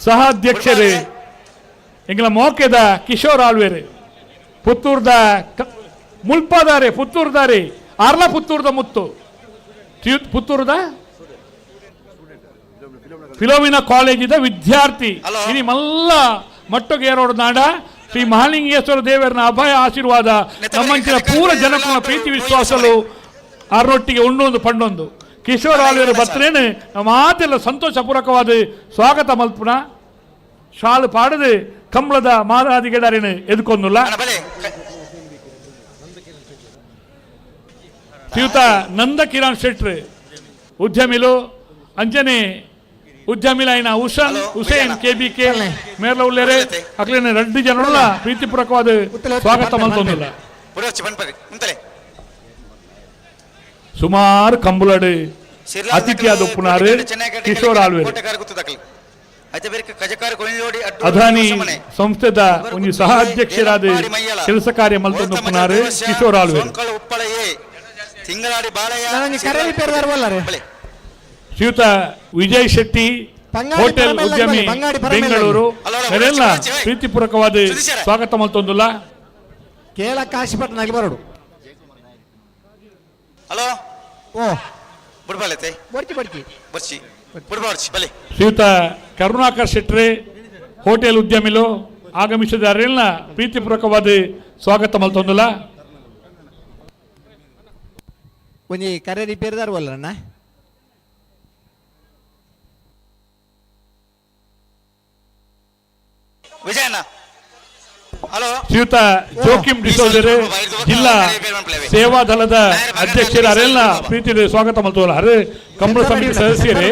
ಸಹ ಅಧ್ಯಕ್ಷರೇ ಎಂಗ್ಲ ಮೋಕೆದ ಕಿಶೋರ್ ಆಳ್ವೇರೆ ಪುತ್ತೂರ್ದ ಮುಲ್ಪಾದಾರೆ ಪುತ್ತೂರ್ದಾರೆ ಆರ್ಲ ಪುತ್ತೂರ್ದ ಮುತ್ತು ಪುತ್ತೂರ್ದ ಫಿಲೋಮಿನಾ ಕಾಲೇಜಿದ ವಿದ್ಯಾರ್ಥಿ ಇನಿ ಮಲ್ಲ ಮಟ್ಟಗೇರೋಡು ನಾಡ ಶ್ರೀ ಮಹಾಲಿಂಗೇಶ್ವರ ದೇವರನ ಅಭಯ ಆಶೀರ್ವಾದ ನಮ್ಮಂಚಿನ ಪೂರ ಜನಕುಲ ಪ್ರೀತಿ ವಿಶ್ವಾಸಲು ಆರೊಟ್ಟಿಗೆ ಉಣ್ಣೊಂದು ಪಂಡೊಂದು ಕಿಶೋರ್ ಆಳ್ವೇರು ಬತ್ತರೇನೆ ಮಾತೆಲ್ಲ ಸಂತೋಷಪೂರ್ವಕವಾದ ಸ್ವಾಗತ ಮಲ್ಪುನ ಶಾಲು ಪಾಡದೆ ಕಂಬಳದ ಮಾರಾದಿಗೆಡಾರಿನ ಎದುಕೊಂದುಲ್ಲ ಶ್ರೀಯುತ ನಂದ ಕಿರಣ್ ಶೆಟ್ರ್ ಉದ್ಯಮಿಲು ಅಂಜನೆ ಉದ್ಯಮಿಲೈನ ಹುಸೇನ್ ಕೆಬಿಕೆ ಮೇರ್ಲ ಉಳ್ಳೇರೆ ಅಕ್ಲೇನೆ 2 ಜನರಲ್ಲ ಪ್ರೀತಿಪೂರ್ವಕವಾದ ಸ್ವಾಗತ ಮಲ್ತೊಂದುಲ್ಲ ಸುಮಾರು ಕಂಬಳಡು ಅತಿಥಿಯಾದ ಉಪ್ಪುನಾರು ಕಿಶೋರ್ ಆಳ್ವೇರು ಅದಾನಿ ಸಂಸ್ಥೆದ ಒಂದು ಸಹ ಅಧ್ಯಕ್ಷರಾದ ಕೆಲಸ ಕಾರ್ಯ ಮಲ್ತೊಂದು ಉಪ್ಪುನಾರು ಕಿಶೋರ್ ಆಳ್ವೇರು ಶ್ರೀಯುತ ವಿಜಯ್ ಶೆಟ್ಟಿ ಹೋಟೆಲ್ ಉದ್ಯಮಿ ಬೆಂಗಳೂರು ಇವರೆಲ್ಲ ಪ್ರೀತಿಪೂರ್ವಕವಾದ ಸ್ವಾಗತ ಮಲ್ತೊಂದುಲ್ಲ ಕೇಳ ಕಾಶಿಪಟ್ಟಣ ಬರೋಡು ಹಲೋ ಓ ಬುಡ್ಬಾಲತೆ ಬರ್ಚಿ ಬರ್ಚಿ ಬರ್ಚಿ ಬುಡ್ಬಾರ್ಚಿ ಬಲೆ ಶ್ರೀಯುತ ಕರುಣಾಕರ್ ಶೆಟ್ರೆ ಹೋಟೆಲ್ ಉದ್ಯಮಿಲು ಆಗಮಿಸಿದಾರೆಲ್ಲ ಪ್ರೀತಿಪೂರ್ವಕವಾದ ಸ್ವಾಗತ ಮಲ್ತೊಂದುಲ್ಲ ಒಂಜಿ ಕರೆ ರಿಪೇರ್ದಾರ್ ಬಲ್ಲಣ್ಣ ವಿಜಯಣ್ಣ ಹಲೋ ಶ್ರೀಯುತ ಜೋಕಿಮ್ ಡಿಸೋಜರೆ ಜಿಲ್ಲಾ ಸೇವಾ ದಳದ ಅಧ್ಯಕ್ಷರೆಲ್ಲ ಪ್ರೀತಿ ಸ್ವಾಗತ ಮಲ್ತೋಲ್ಲ ಅರೆ ಕಂಬಳ ಸಮಿತಿ ಸದಸ್ಯರೇ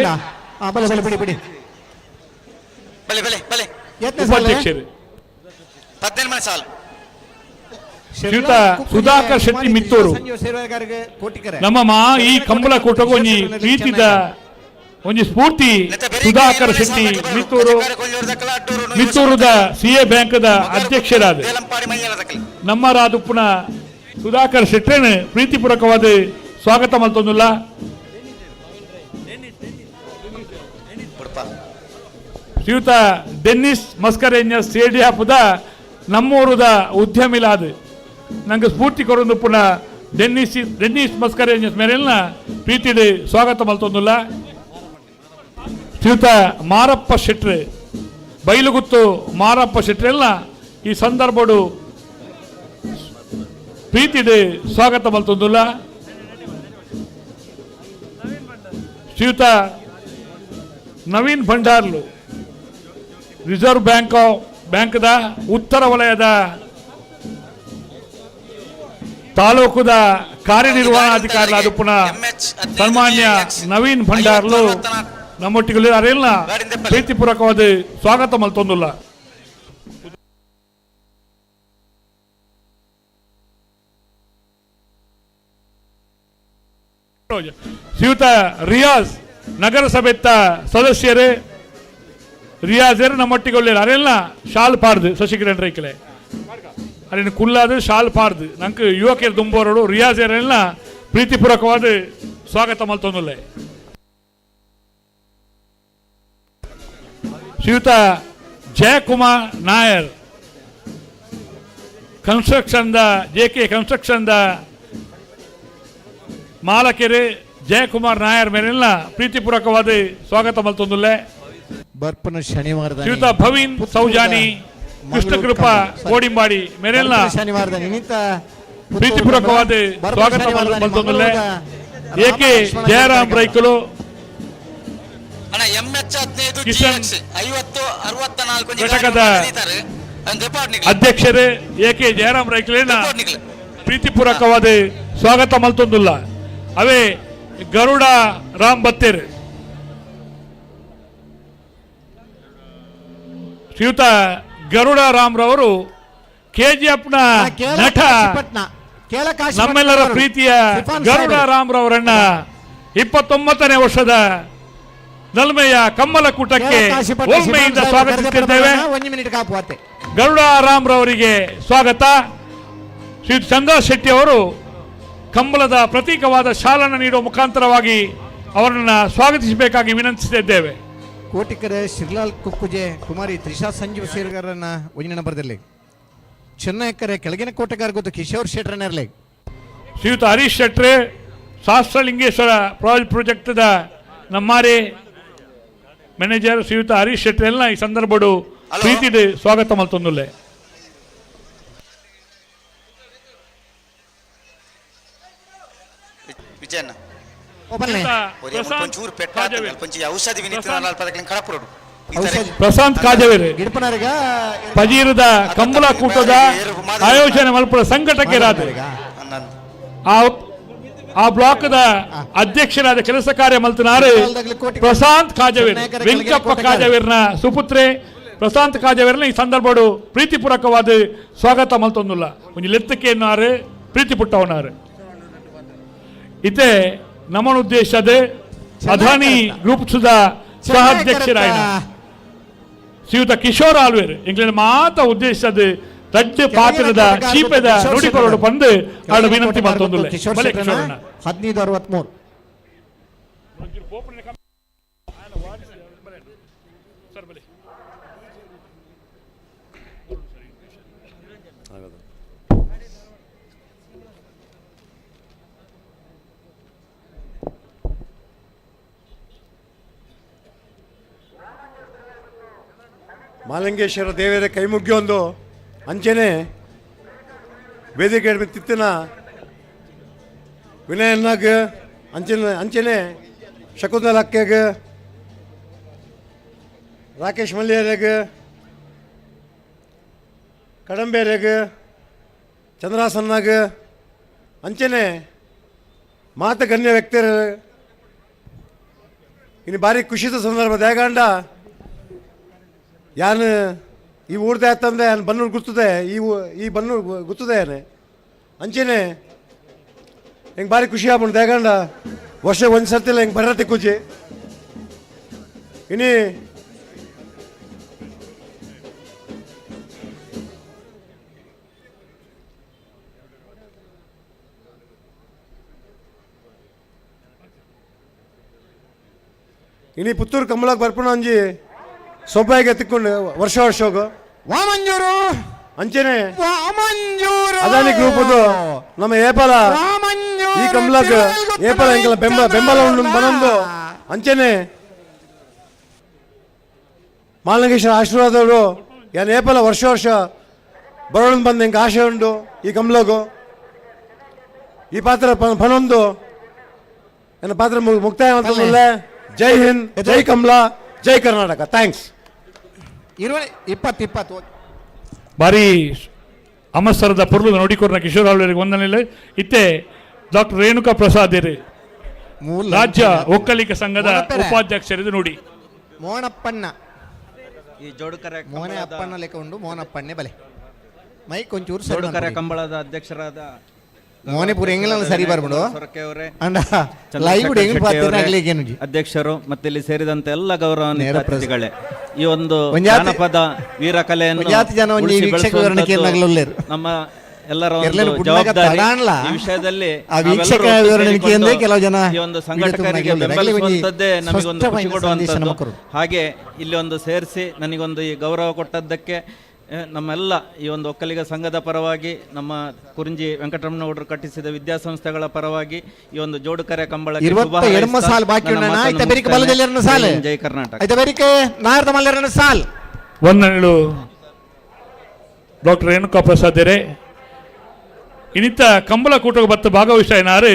ಬಲೆ ಬಲೆ ಬಲೆ ಉಪಾಧ್ಯಕ್ಷರೇ 18 ಮನೆ ಸಾಲು ಶ್ರೀಯುತ ಸುಧಾಕರ್ ಶೆಟ್ಟಿ ಮಿತ್ತೂರು ನಮ್ಮ ಈ ಕಂಬಳ ಕೂಟಕ್ಕೆ ಒಂಜಿ ಪ್ರೀತಿದ ಒಂಜಿ ಸ್ಫೂರ್ತಿ ಸುಧಾಕರ್ ಶೆಟ್ಟಿ ಮಿತ್ತೂರುದ ಸಿಎ ಬ್ಯಾಂಕ್ದ ಅಧ್ಯಕ್ಷರಾದ ನಮ್ಮ ರಾದುಪ್ಪುನ ಸುಧಾಕರ್ ಶೆಟ್ಟಿನ ಪ್ರೀತಿಪೂರ್ವಕವಾದ ಸ್ವಾಗತ ಮಲ್ತೊಂದುಲ್ಲ ಶ್ರೀಯುತ ಡೆನ್ನಿಸ್ ಮಸ್ಕರೇಂಜ ಸೇಡಿಯಾಪುದ ನಮ್ಮೂರುದ ಉದ್ಯಮಿಲಾದ ನಂಗೆ ಸ್ಫೂರ್ತಿ ಕೊರೊಂದು ಪುನಃ ಡೆನ್ನಿಸ್ ಮಸ್ಕರೇಂಜ ಮೇರೆಲ್ಲ ಪ್ರೀತಿದ ಸ್ವಾಗತ ಮಲ್ತೊಂದುಲ್ಲ ಶ್ರೀಯುತ ಮಾರಪ್ಪ ಶೆಟ್ರೆ ಬೈಲುಗುತ್ತು ಮಾರಪ್ಪ ಶೆಟ್ರೆಲ್ಲ ಈ ಸಂದರ್ಭಡು ಪ್ರೀತಿದೆ ಸ್ವಾಗತ ಮಲ್ತೊಂದುಲ್ಲ ಶ್ರೀಯುತ ನವೀನ್ ಭಂಡಾರ್ಲು ರಿಸರ್ವ್ ಬ್ಯಾಂಕ್ದ ಉತ್ತರ ವಲಯದ ತಾಲೂಕುದ ಕಾರ್ಯನಿರ್ವಹಣಾಧಿಕಾರಿಗಳಾದ ಪುನಃ ಸನ್ಮಾನ್ಯ ನವೀನ್ ಭಂಡಾರ್ಲು ನಮ್ಮೊಟ್ಟಿಗೆ ಅರೆಲ್ಲ ಪ್ರೀತಿಪೂರ್ವಕವಾದ ಸ್ವಾಗತ ಮಲ್ತೊಂದುಲ್ಲ ಶ್ರೀಯುತ ರಿಯಾಜ್ ನಗರಸಭೆತ್ತ ಸದಸ್ಯರೇ ರಿಯಾಜರ್ ನಮ್ಮೊಟ್ಟಿಗೆ ಅರೆಲ್ಲ ಶಾಲ್ ಪಾರ್ದು ಶಶಿಕಿರಣ್ ರೈಕಲೆ ಅಲ್ಲಿನ ಕುಲ್ಲಾದ ಶಾಲ್ ಪಾರ್ದು ನಂಗೆ ಯುವಕರು ದುಂಬೋರೋಡು ರಿಯಾಜರೆಲ್ಲ ಪ್ರೀತಿಪೂರ್ವಕವಾದ ಸ್ವಾಗತ ಮಲ್ತೊಂದುಲ್ಲ ಶ್ರೀಯುತ ಜಯಕುಮಾರ್ ನಾಯರ್ ಕನ್ಸ್ಟ್ರಕ್ಷನ್ದ JK ಕನ್ಸ್ಟ್ರಕ್ಷನ್ದ ಮಾಲಕೆರೆ ಜಯಕುಮಾರ್ ನಾಯರ್ ಮೇಲೆಲ್ಲ ಪ್ರೀತಿಪೂರ್ವಕವಾದ ಸ್ವಾಗತ ಮಲ್ತೊಂದುಲ್ಲೆ ಬರ್ಪನ ಶನಿವಾರದ ಶ್ರೀಯುತ ಭವೀನ್ ಸೌಜಾನಿ ಕೃಷ್ಣಕೃಪಾ ಕೋಡಿಂಬಾಡಿ ಮೇಲೆಲ್ಲ ಶನಿವಾರದ ನಿಮಿತ್ತ ಪ್ರೀತಿಪೂರ್ವಕವಾದ ಸ್ವಾಗತ ಮಲ್ತೊಂದುಲ್ಲೆ AK ಜಯರಾಮ್ ರೈಕಲು ಅಣ್ಣ MH 15 ಕಿಸಾನ್ GX 50 64 ಘಟಕದ ಅಧ್ಯಕ್ಷರು AK ಜಯರಾಮ್ ರೈಕ್ಲೇನ ಪ್ರೀತಿಪೂರ್ವಕವಾದ ಸ್ವಾಗತ ಮಲ್ತೊಂದುಲ್ಲ ಅವೇ ಗರುಡ ರಾಮ್ ಬತ್ತೇರ್ ಶ್ರೀಯುತ ಗರುಡ ರಾಮ್ ರವರು KGFನ ನಟ ನಮ್ಮೆಲ್ಲರ ಪ್ರೀತಿಯ ಗರುಡ ರಾಮ್ ರವರನ್ನ 29ನೇ ವರ್ಷದ ನಲ್ಮೆಯ ಕಮ್ಮಲ ಕೂಟಕ್ಕೆ ಓಲ್ಮೆಯಿಂದ ಸ್ವಾಗತಿಸುತ್ತಿದ್ದೇವೆ. ಗರುಡ ರಾಮ್ ರವರಿಗೆ ಸ್ವಾಗತ. ಶ್ರೀ ಚಂದ್ರ ಶೆಟ್ಟಿ ಅವರು ಕಂಬಳದ ಪ್ರತೀಕವಾದ ಶಾಲನ್ನು ನೀಡುವ ಮುಖಾಂತರವಾಗಿ ಅವರನ್ನು ಸ್ವಾಗತಿಸಬೇಕಾಗಿ ವಿನಂತಿಸುತ್ತಿದ್ದೇವೆ. ಕೋಟಿಕರೆ ಶಿರ್ಲಾಲ್ ಕುಕ್ಕುಜೆ ಕುಮಾರಿ ತ್ರಿಷಾ ಸಂಜೀವ್ ಸೇರ್ಗಾರನ್ನ ಒಂಜಿನ ನಂಬರ್ದಲ್ಲಿ ಚೆನ್ನೈಕರೆ ಕೆಳಗಿನ ಕೋಟೆಗಾರ ಗೊತ್ತು ಕಿಶೋರ್ ಶೆಟ್ರನ್ನೆರಲೆ ಶ್ರೀಯುತ ಹರೀಶ್ ಶೆಟ್ರೆ ಶಾಸ್ತ್ರಲಿಂಗೇಶ್ವರ ಪ್ರಾಜೆಕ್ಟ್ದ ನಮ್ಮಾರೆ ಮ್ಯಾನೇಜರ್ ಶ್ರೀಯುತ ಹರೀಶ್ ಶೆಟ್ಟಿ ಎಲ್ಲ ಈ ಸಂದರ್ಭಡು ಪ್ರೀತಿದ ಸ್ವಾಗತ ಮಲ್ತೊಂದುಲ್ಲೆ. ವಿಜಯಣ್ಣ ಪ್ರಶಾಂತ್ ಕಾಜವೇರಿ ಪಜೀರದ ಕಂಬಳ ಕೂಟದ ಆಯೋಜನೆ ಮಲ್ಪುರ ಸಂಘಟಕ್ಕೆ ಆ ಬ್ಲಾಕ್ದ ಅಧ್ಯಕ್ಷರಾದ ಕೆಲಸ ಕಾರ್ಯ ಮಲ್ತನಾರು ಪ್ರಶಾಂತ್ ಕಾಜವೇರ್ ವೆಂಕಪ್ಪ ಕಾಜವೇರ್ನ ಸುಪುತ್ರೆ ಪ್ರಶಾಂತ್ ಕಾಜವೇರ್ನ ಈ ಸಂದರ್ಭಡು ಪ್ರೀತಿಪೂರ್ವಕವಾದ ಸ್ವಾಗತ ಮಲ್ತೊಂದುಲ್ಲ ಒಂದು ಲೆತ್ತಕ್ಕೆ ಎನ್ನಾರು ಪ್ರೀತಿ ಪುಟ್ಟವನಾರು ಇತ್ತೆ ನಮ್ಮನ ಉದ್ದೇಶದ ಅದಾನಿ ಗ್ರೂಪ್ ಸುದ ಸಹ ಅಧ್ಯಕ್ಷರಾಯ ಶ್ರೀಯುತ ಕಿಶೋರ್ ಆಳ್ವೇರ್ ಎಂಗ್ಲಿನ ಮಾತ ಉದ್ದೇಶದ ದಡ್ಡ ಪಾತ್ರದ ಚೀಪದ ನುಡಿಪರಡು ಬಂದು ಆಡು ವಿನಂತಿ ಮಾಡ್ತೊಂದುಲ್ಲೆ. 1563 ಮಾಲಿಂಗೇಶ್ವರ ದೇವರ ಕೈಮುಗ್ಗಿಯೊಂದು ಅಂಚನೆ ವೇದಿಕೆ ತಿತ್ತಿನ ವಿನಯನ್ನಾಗ ಅಂಚನೆ ಶಕುಂತಲ ಅಕ್ಕೆಗ ರಾಕೇಶ್ ಮಲ್ಯರೆಗ ಕಡಂಬೇರೆಗ ಚಂದ್ರಾಸನ್ನಾಗ ಅಂಚನೆ ಮಾತ ಗಣ್ಯ ವ್ಯಕ್ತಿಯರು ಇನ್ನು ಭಾರಿ ಖುಷಿದ ಸಂದರ್ಭ ದೇಗಂಡ ಯಾನು ಈ ಊರ್ದೆ ಆತಂದೆ ಯಾನು ಬನ್ನೂರು ಗುರ್ತದೆ ಈ ಬನ್ನೂರು ಗುರ್ತದೆ ಯಾನೆ ಅಂಚೆನೆ ಹೆಂಗೆ ಭಾರಿ ಖುಷಿ ಆಗ್ಬಿಟ್ಟು ದೇಗಂಡ ವರ್ಷ ಒಂದು ಸರ್ತಿಲ್ಲ ಹೆಂಗೆ ಬರತ್ತೆ ಕೂಜಿ ಇನ್ನು ಪುತ್ತೂರು ಕಂಬಳಕ್ಕೆ ಬರ್ಪಣ ಅಂಜಿ ಸೊಬ್ಬಾಯಿಗೆ ಎತ್ತಿಕೊಂಡು ವರ್ಷ ಹೋಗು ವಾಮಂಜೂರು ಅಂಚೆನೆ ಅದಾನಿ ಗ್ರೂಪ್ ನಮ್ಮ ಏಪಲ ಈ ಕಂಬಳಕ್ ಏಪಲ ಹೆಂಗಲ್ಲ ಬೆಂಬಲ ಉಂಡು ಬನೊಂದು ಅಂಚೆನೆ ಮಾಲಿಂಗೇಶ್ವರ ಆಶೀರ್ವಾದವರು ಏನು ಏಪಲ ವರ್ಷ ಬರೋಣ ಬಂದು ಹೆಂಗೆ ಆಶೆ ಉಂಡು ಈ ಕಂಬಳಗು ಈ ಪಾತ್ರ ಪನೊಂದು ನನ್ನ ಪಾತ್ರ ಮುಕ್ತಾಯ ಅಂತಲ್ಲ. ಜೈ ಹಿಂದ್, ಜೈ ಕಮಲಾ, ಜೈ ಕರ್ನಾಟಕ. ಥ್ಯಾಂಕ್ಸ್. 20 ಬಾರಿ ಅಮಸರದ ಪುರ್ಲು ನೋಡಿಕೊರ್ನ ಕಿಶೋರ್ ಆಳ್ವರಿಗೆ ವಂದನೆ ಇತ್ತೆ. ಡಾಕ್ಟರ್ ರೇಣುಕಾ ಪ್ರಸಾದ್ ರಾಜ್ಯ ಒಕ್ಕಲಿಗ ಸಂಘದ ಉಪಾಧ್ಯಕ್ಷರಿದು ನೋಡಿ. ಮೋನಪ್ಪಣ್ಣ ಈ ಜೋಡುಕರೆ ಮೋನೆ ಅಪ್ಪಣ್ಣ ಲೆಕ್ಕ ಉಂಡು ಮೋನಪ್ಪಣ್ಣೆ ಬಲೆ ಮೈಕ್ ಒಂಚೂರು ಜೋಡುಕರೆ ಕಂಬಳದ ಅಧ್ಯಕ್ಷರಾದ ಮೋನೆಪುರ ಎಂಗ್ಲ ಸರಿ ಬರ್ಬಿಡು ಅಧ್ಯಕ್ಷರು ಮತ್ತೆ ಇಲ್ಲಿ ಸೇರಿದಂತೆ ಎಲ್ಲ ಗೌರವಾನ್ವಿತ ಅತಿಥಿಗಳೇ, ಈ ಒಂದು ಜಾನಪದ ವೀರಕಲೆಯನ್ನು ನಮ್ಮ ಎಲ್ಲರ ಜವಾಬ್ದಾರಿ. ಈ ವಿಷಯದಲ್ಲಿ ಕೆಲವು ಜನ ಈ ಒಂದು ಸಂಘಟಕರಿಗೆ ಬೆಂಬಲಿಸುವಂತದ್ದೇ ನಮಗೊಂದು ಖುಷಿ ಕೊಡುವಂತದ್ದು. ಹಾಗೆ ಇಲ್ಲಿ ಒಂದು ಸೇರಿಸಿ ನನಗೊಂದು ಈ ಗೌರವ ಕೊಟ್ಟದ್ದಕ್ಕೆ ನಮ್ಮೆಲ್ಲ ಈ ಒಂದು ಒಕ್ಕಲಿಗ ಸಂಘದ ಪರವಾಗಿ, ನಮ್ಮ ಕುರಿಂಜಿ ವೆಂಕಟರಮಣಗೌಡರು ಕಟ್ಟಿಸಿದ ವಿದ್ಯಾಸಂಸ್ಥೆಗಳ ಪರವಾಗಿ ಈ ಒಂದು ಜೋಡುಕರೆ ಕಂಬಳ ಜೈ ಕರ್ನಾಟಕ. ವಂದನೆಗಳು ಡಾಕ್ಟರ್ ರೇಣುಕಾ ಪ್ರಸಾದ್ ಇನ್ನಿತ್ತ ಕಂಬಳ ಕೂಟಕ್ಕೆ ಬತ್ತ ಭಾಗವಹಿಸಿನಾರು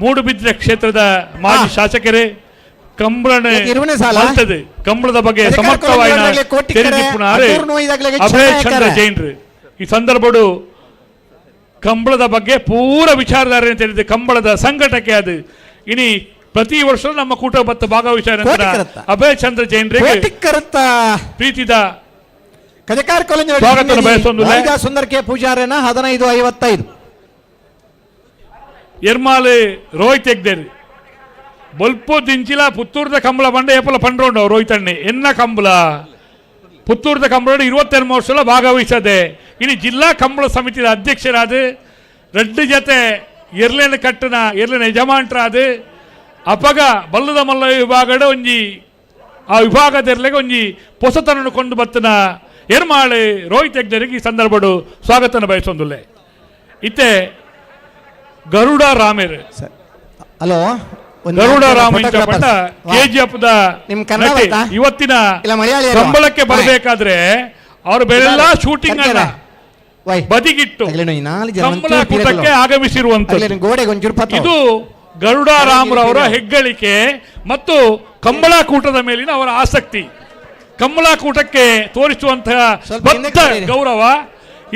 ಮೂಡುಬಿದ್ರೆ ಕ್ಷೇತ್ರದ ಮಾಜಿ ಶಾಸಕರೇ ಕಂಬಳನೆ ಇರುವನೇ ಸಾಲ? ಬರ್ತದೆ ಕಂಬಳದ ಬಗ್ಗೆ ಅದಕ್ಕೆ ಸಮರ್ಥವಾದ ಕೊಲ್ಲಂಗಡಲೆ ಕೋಟಿಕರೆ, ಅದೂರ್ನು ಇದಾಗ್ಲಾಗೆ ಅಭಯ ಚೆನ್ನಾಗಿ ಚಂದ್ರ ಹಾಕ್ಯಾರೆ. ಜೈನ್ರು ಈ ಸಂದರ್ಭಡು ಕಂಬಳದ ಬಗ್ಗೆ ಪೂರ ವಿಚಾರಧಾರೆ ಅಂತ ಹೇಳಿದೆ. ಕಂಬಳದ ಸಂಘಟಕ್ಕೆ ಅದು ಇನಿ ಪ್ರತಿ ವರ್ಷ ನಮ್ಮ ಕೂಟ ಬತ್ತು ಭಾಗವಹಿಸಿದ ನಂತರ ಕೋಟಿಕರತ್ತ. ಅಭಯ ಚಂದ್ರ ಜೈನ್ರಿಗೆ ಕೋಟಿಕರತ್ತ ಪ್ರೀತಿದ ಕಜಕಾರ ಸ್ವಾಗತ ಬಯಸೊಂದು ಸುಂದರ್ ಕೆ ಪೂಜಾರನ 15:55 ಎರ್ಮಾಲ್ ರೋಹಿತ್ ಎಗ್ದೇರು ಬೊಲ್ಪು ದಿಂಚಿಲ ಪುತ್ತೂರ್ದ ಕಂಬಳ ಬಂಡೆ ಏಪಲ ಪಂಡ್ರೋಂಡು ರೋಹಿತ್ ಅಣ್ಣೆ ಎನ್ನ ಕಂಬಳ ಪುತ್ತೂರ್ದ ಕಂಬಳ 22 ವರ್ಷ ಭಾಗವಹಿಸದೆ ಇನ್ನು ಜಿಲ್ಲಾ ಕಂಬಳ ಸಮಿತಿಯ ಅಧ್ಯಕ್ಷರಾದ ರೆಡ್ಡು ಜೊತೆ ಎರ್ಲೆನ ಕಟ್ಟನ ಎರ್ಲೆನ ಯಜಮಾನ್ರಾದ ಅಪಗ ಬಲ್ಲದ ಮಲ್ಲ ವಿಭಾಗದ ಒಂಜಿ ಆ ವಿಭಾಗದೆರ್ಲೆಗೆ ಒಂಜಿ ಹೊಸತನನ್ನು ಕೊಂಡು ಬತ್ತನ ಎರ್ಮಾಳೆ ರೋಹಿತ್ ಎಗ್ದರಿಗೆ ಈ ಸಂದರ್ಭಡು ಸ್ವಾಗತನ ಬಯಸೊಂದುಲ್ಲೆ ಇತ್ತೆ ಗರುಡ ರಾಮೇರ್ ಹಲೋ ಗರುಡ ರಾಮ ಪಟ್ಟ KGF ದ ನಟಿ ಇವತ್ತಿನ ಸಂಬಳಕ್ಕೆ ಬರಬೇಕಾದ್ರೆ ಅವರು ಬೇರೆಲ್ಲ ಶೂಟಿಂಗ್ ಅನ್ನ ಬದಿಗಿಟ್ಟು ಸಂಬಳ ಕೂಟಕ್ಕೆ ಆಗಮಿಸಿರುವಂತದ್ದು ಇದು ಗರುಡ ರಾಮರವರ ಹೆಗ್ಗಳಿಕೆ ಮತ್ತು ಕಂಬಳ ಕೂಟದ ಮೇಲಿನ ಅವರ ಆಸಕ್ತಿ, ಕಂಬಳ ಕೂಟಕ್ಕೆ ತೋರಿಸುವಂತಹ ಬದ್ಧ ಗೌರವ.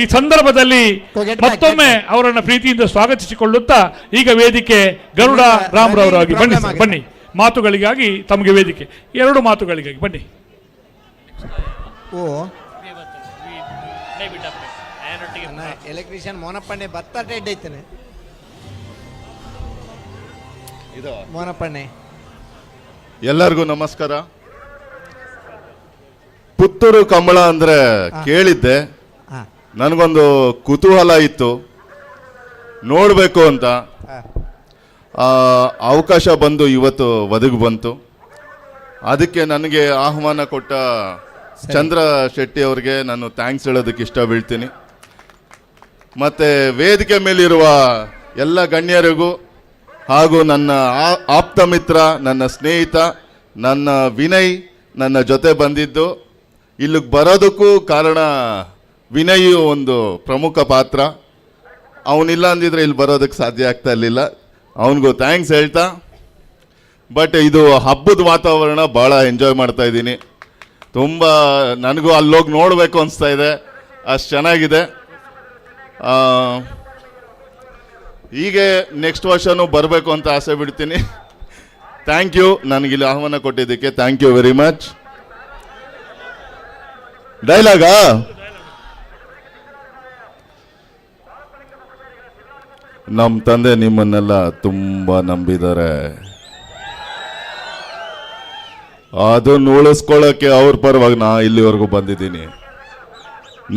ಈ ಸಂದರ್ಭದಲ್ಲಿ ಮತ್ತೊಮ್ಮೆ ಅವರನ್ನು ಪ್ರೀತಿಯಿಂದ ಸ್ವಾಗತಿಸಿಕೊಳ್ಳುತ್ತಾ ಈಗ ವೇದಿಕೆ ಗರುಡ ರಾಮರವರಾಗಿ ಬನ್ನಿ ಬನ್ನಿ ಮಾತುಗಳಿಗಾಗಿ ತಮಗೆ ವೇದಿಕೆ 2 ಮಾತುಗಳಿಗಾಗಿ ಬನ್ನಿ. ಓ ಎಲೆಕ್ಟ್ರಿಷಿಯನ್ ಮೋನಪ್ಪಣ್ಣೆ ಬತ್ತಾಟೆ ಇದ್ದೈತೇನೆ ಇದು ಮೋನಪ್ಪಣ್ಣೆ. ಎಲ್ಲರಿಗೂ ನಮಸ್ಕಾರ. ಪುತ್ತೂರು ಕಂಬಳ ಅಂದ್ರೆ ಕೇಳಿದ್ದೆ, ನನಗೊಂದು ಕುತೂಹಲ ಇತ್ತು ನೋಡಬೇಕು ಅಂತ. ಅವಕಾಶ ಬಂದು ಇವತ್ತು ಒದಗಿ ಬಂತು. ಅದಕ್ಕೆ ನನಗೆ ಆಹ್ವಾನ ಕೊಟ್ಟ ಚಂದ್ರ ಶೆಟ್ಟಿ ಅವರಿಗೆ ನಾನು ಥ್ಯಾಂಕ್ಸ್ ಹೇಳೋದಕ್ಕೆ ಇಷ್ಟ ಬೀಳ್ತೀನಿ. ಮತ್ತು ವೇದಿಕೆ ಮೇಲಿರುವ ಎಲ್ಲ ಗಣ್ಯರಿಗೂ ಹಾಗೂ ನನ್ನ ಆಪ್ತ ಮಿತ್ರ, ನನ್ನ ಸ್ನೇಹಿತ, ನನ್ನ ವಿನಯ್ ನನ್ನ ಜೊತೆ ಬಂದಿದ್ದು. ಇಲ್ಲಿಗೆ ಬರೋದಕ್ಕೂ ಕಾರಣ ವಿನಯ್ ಒಂದು ಪ್ರಮುಖ ಪಾತ್ರ. ಅವನಿಲ್ಲ ಅಂದಿದ್ರೆ ಇಲ್ಲಿ ಬರೋದಕ್ಕೆ ಸಾಧ್ಯ ಆಗ್ತಾ ಇರಲಿಲ್ಲ. ಅವನಿಗೂ ಥ್ಯಾಂಕ್ಸ್ ಹೇಳ್ತಾ, ಬಟ್ ಇದು ಹಬ್ಬದ ವಾತಾವರಣ ಭಾಳ ಎಂಜಾಯ್ ಮಾಡ್ತಾ ಇದ್ದೀನಿ. ತುಂಬ ನನಗೂ ಅಲ್ಲೋಗಿ ನೋಡಬೇಕು ಅನಿಸ್ತಾ ಇದೆ, ಅಷ್ಟು ಚೆನ್ನಾಗಿದೆ. ಹೀಗೆ ನೆಕ್ಸ್ಟ್ ವರ್ಷನೂ ಬರಬೇಕು ಅಂತ ಆಸೆ ಬಿಡ್ತೀನಿ. ಥ್ಯಾಂಕ್ ಯು, ನನಗಿಲ್ಲಿ ಆಹ್ವಾನ ಕೊಟ್ಟಿದ್ದಕ್ಕೆ ಥ್ಯಾಂಕ್ ಯು ವೆರಿ ಮಚ್. ಡೈಲಾಗಾ? ನಮ್ಮ ತಂದೆ ನಿಮ್ಮನ್ನೆಲ್ಲ ತುಂಬ ನಂಬಿದ್ದಾರೆ, ಅದನ್ನು ಉಳಿಸ್ಕೊಳ್ಳೋಕ್ಕೆ ಅವ್ರ ಪರವಾಗಿ ನಾ ಇಲ್ಲಿವರೆಗೂ ಬಂದಿದ್ದೀನಿ.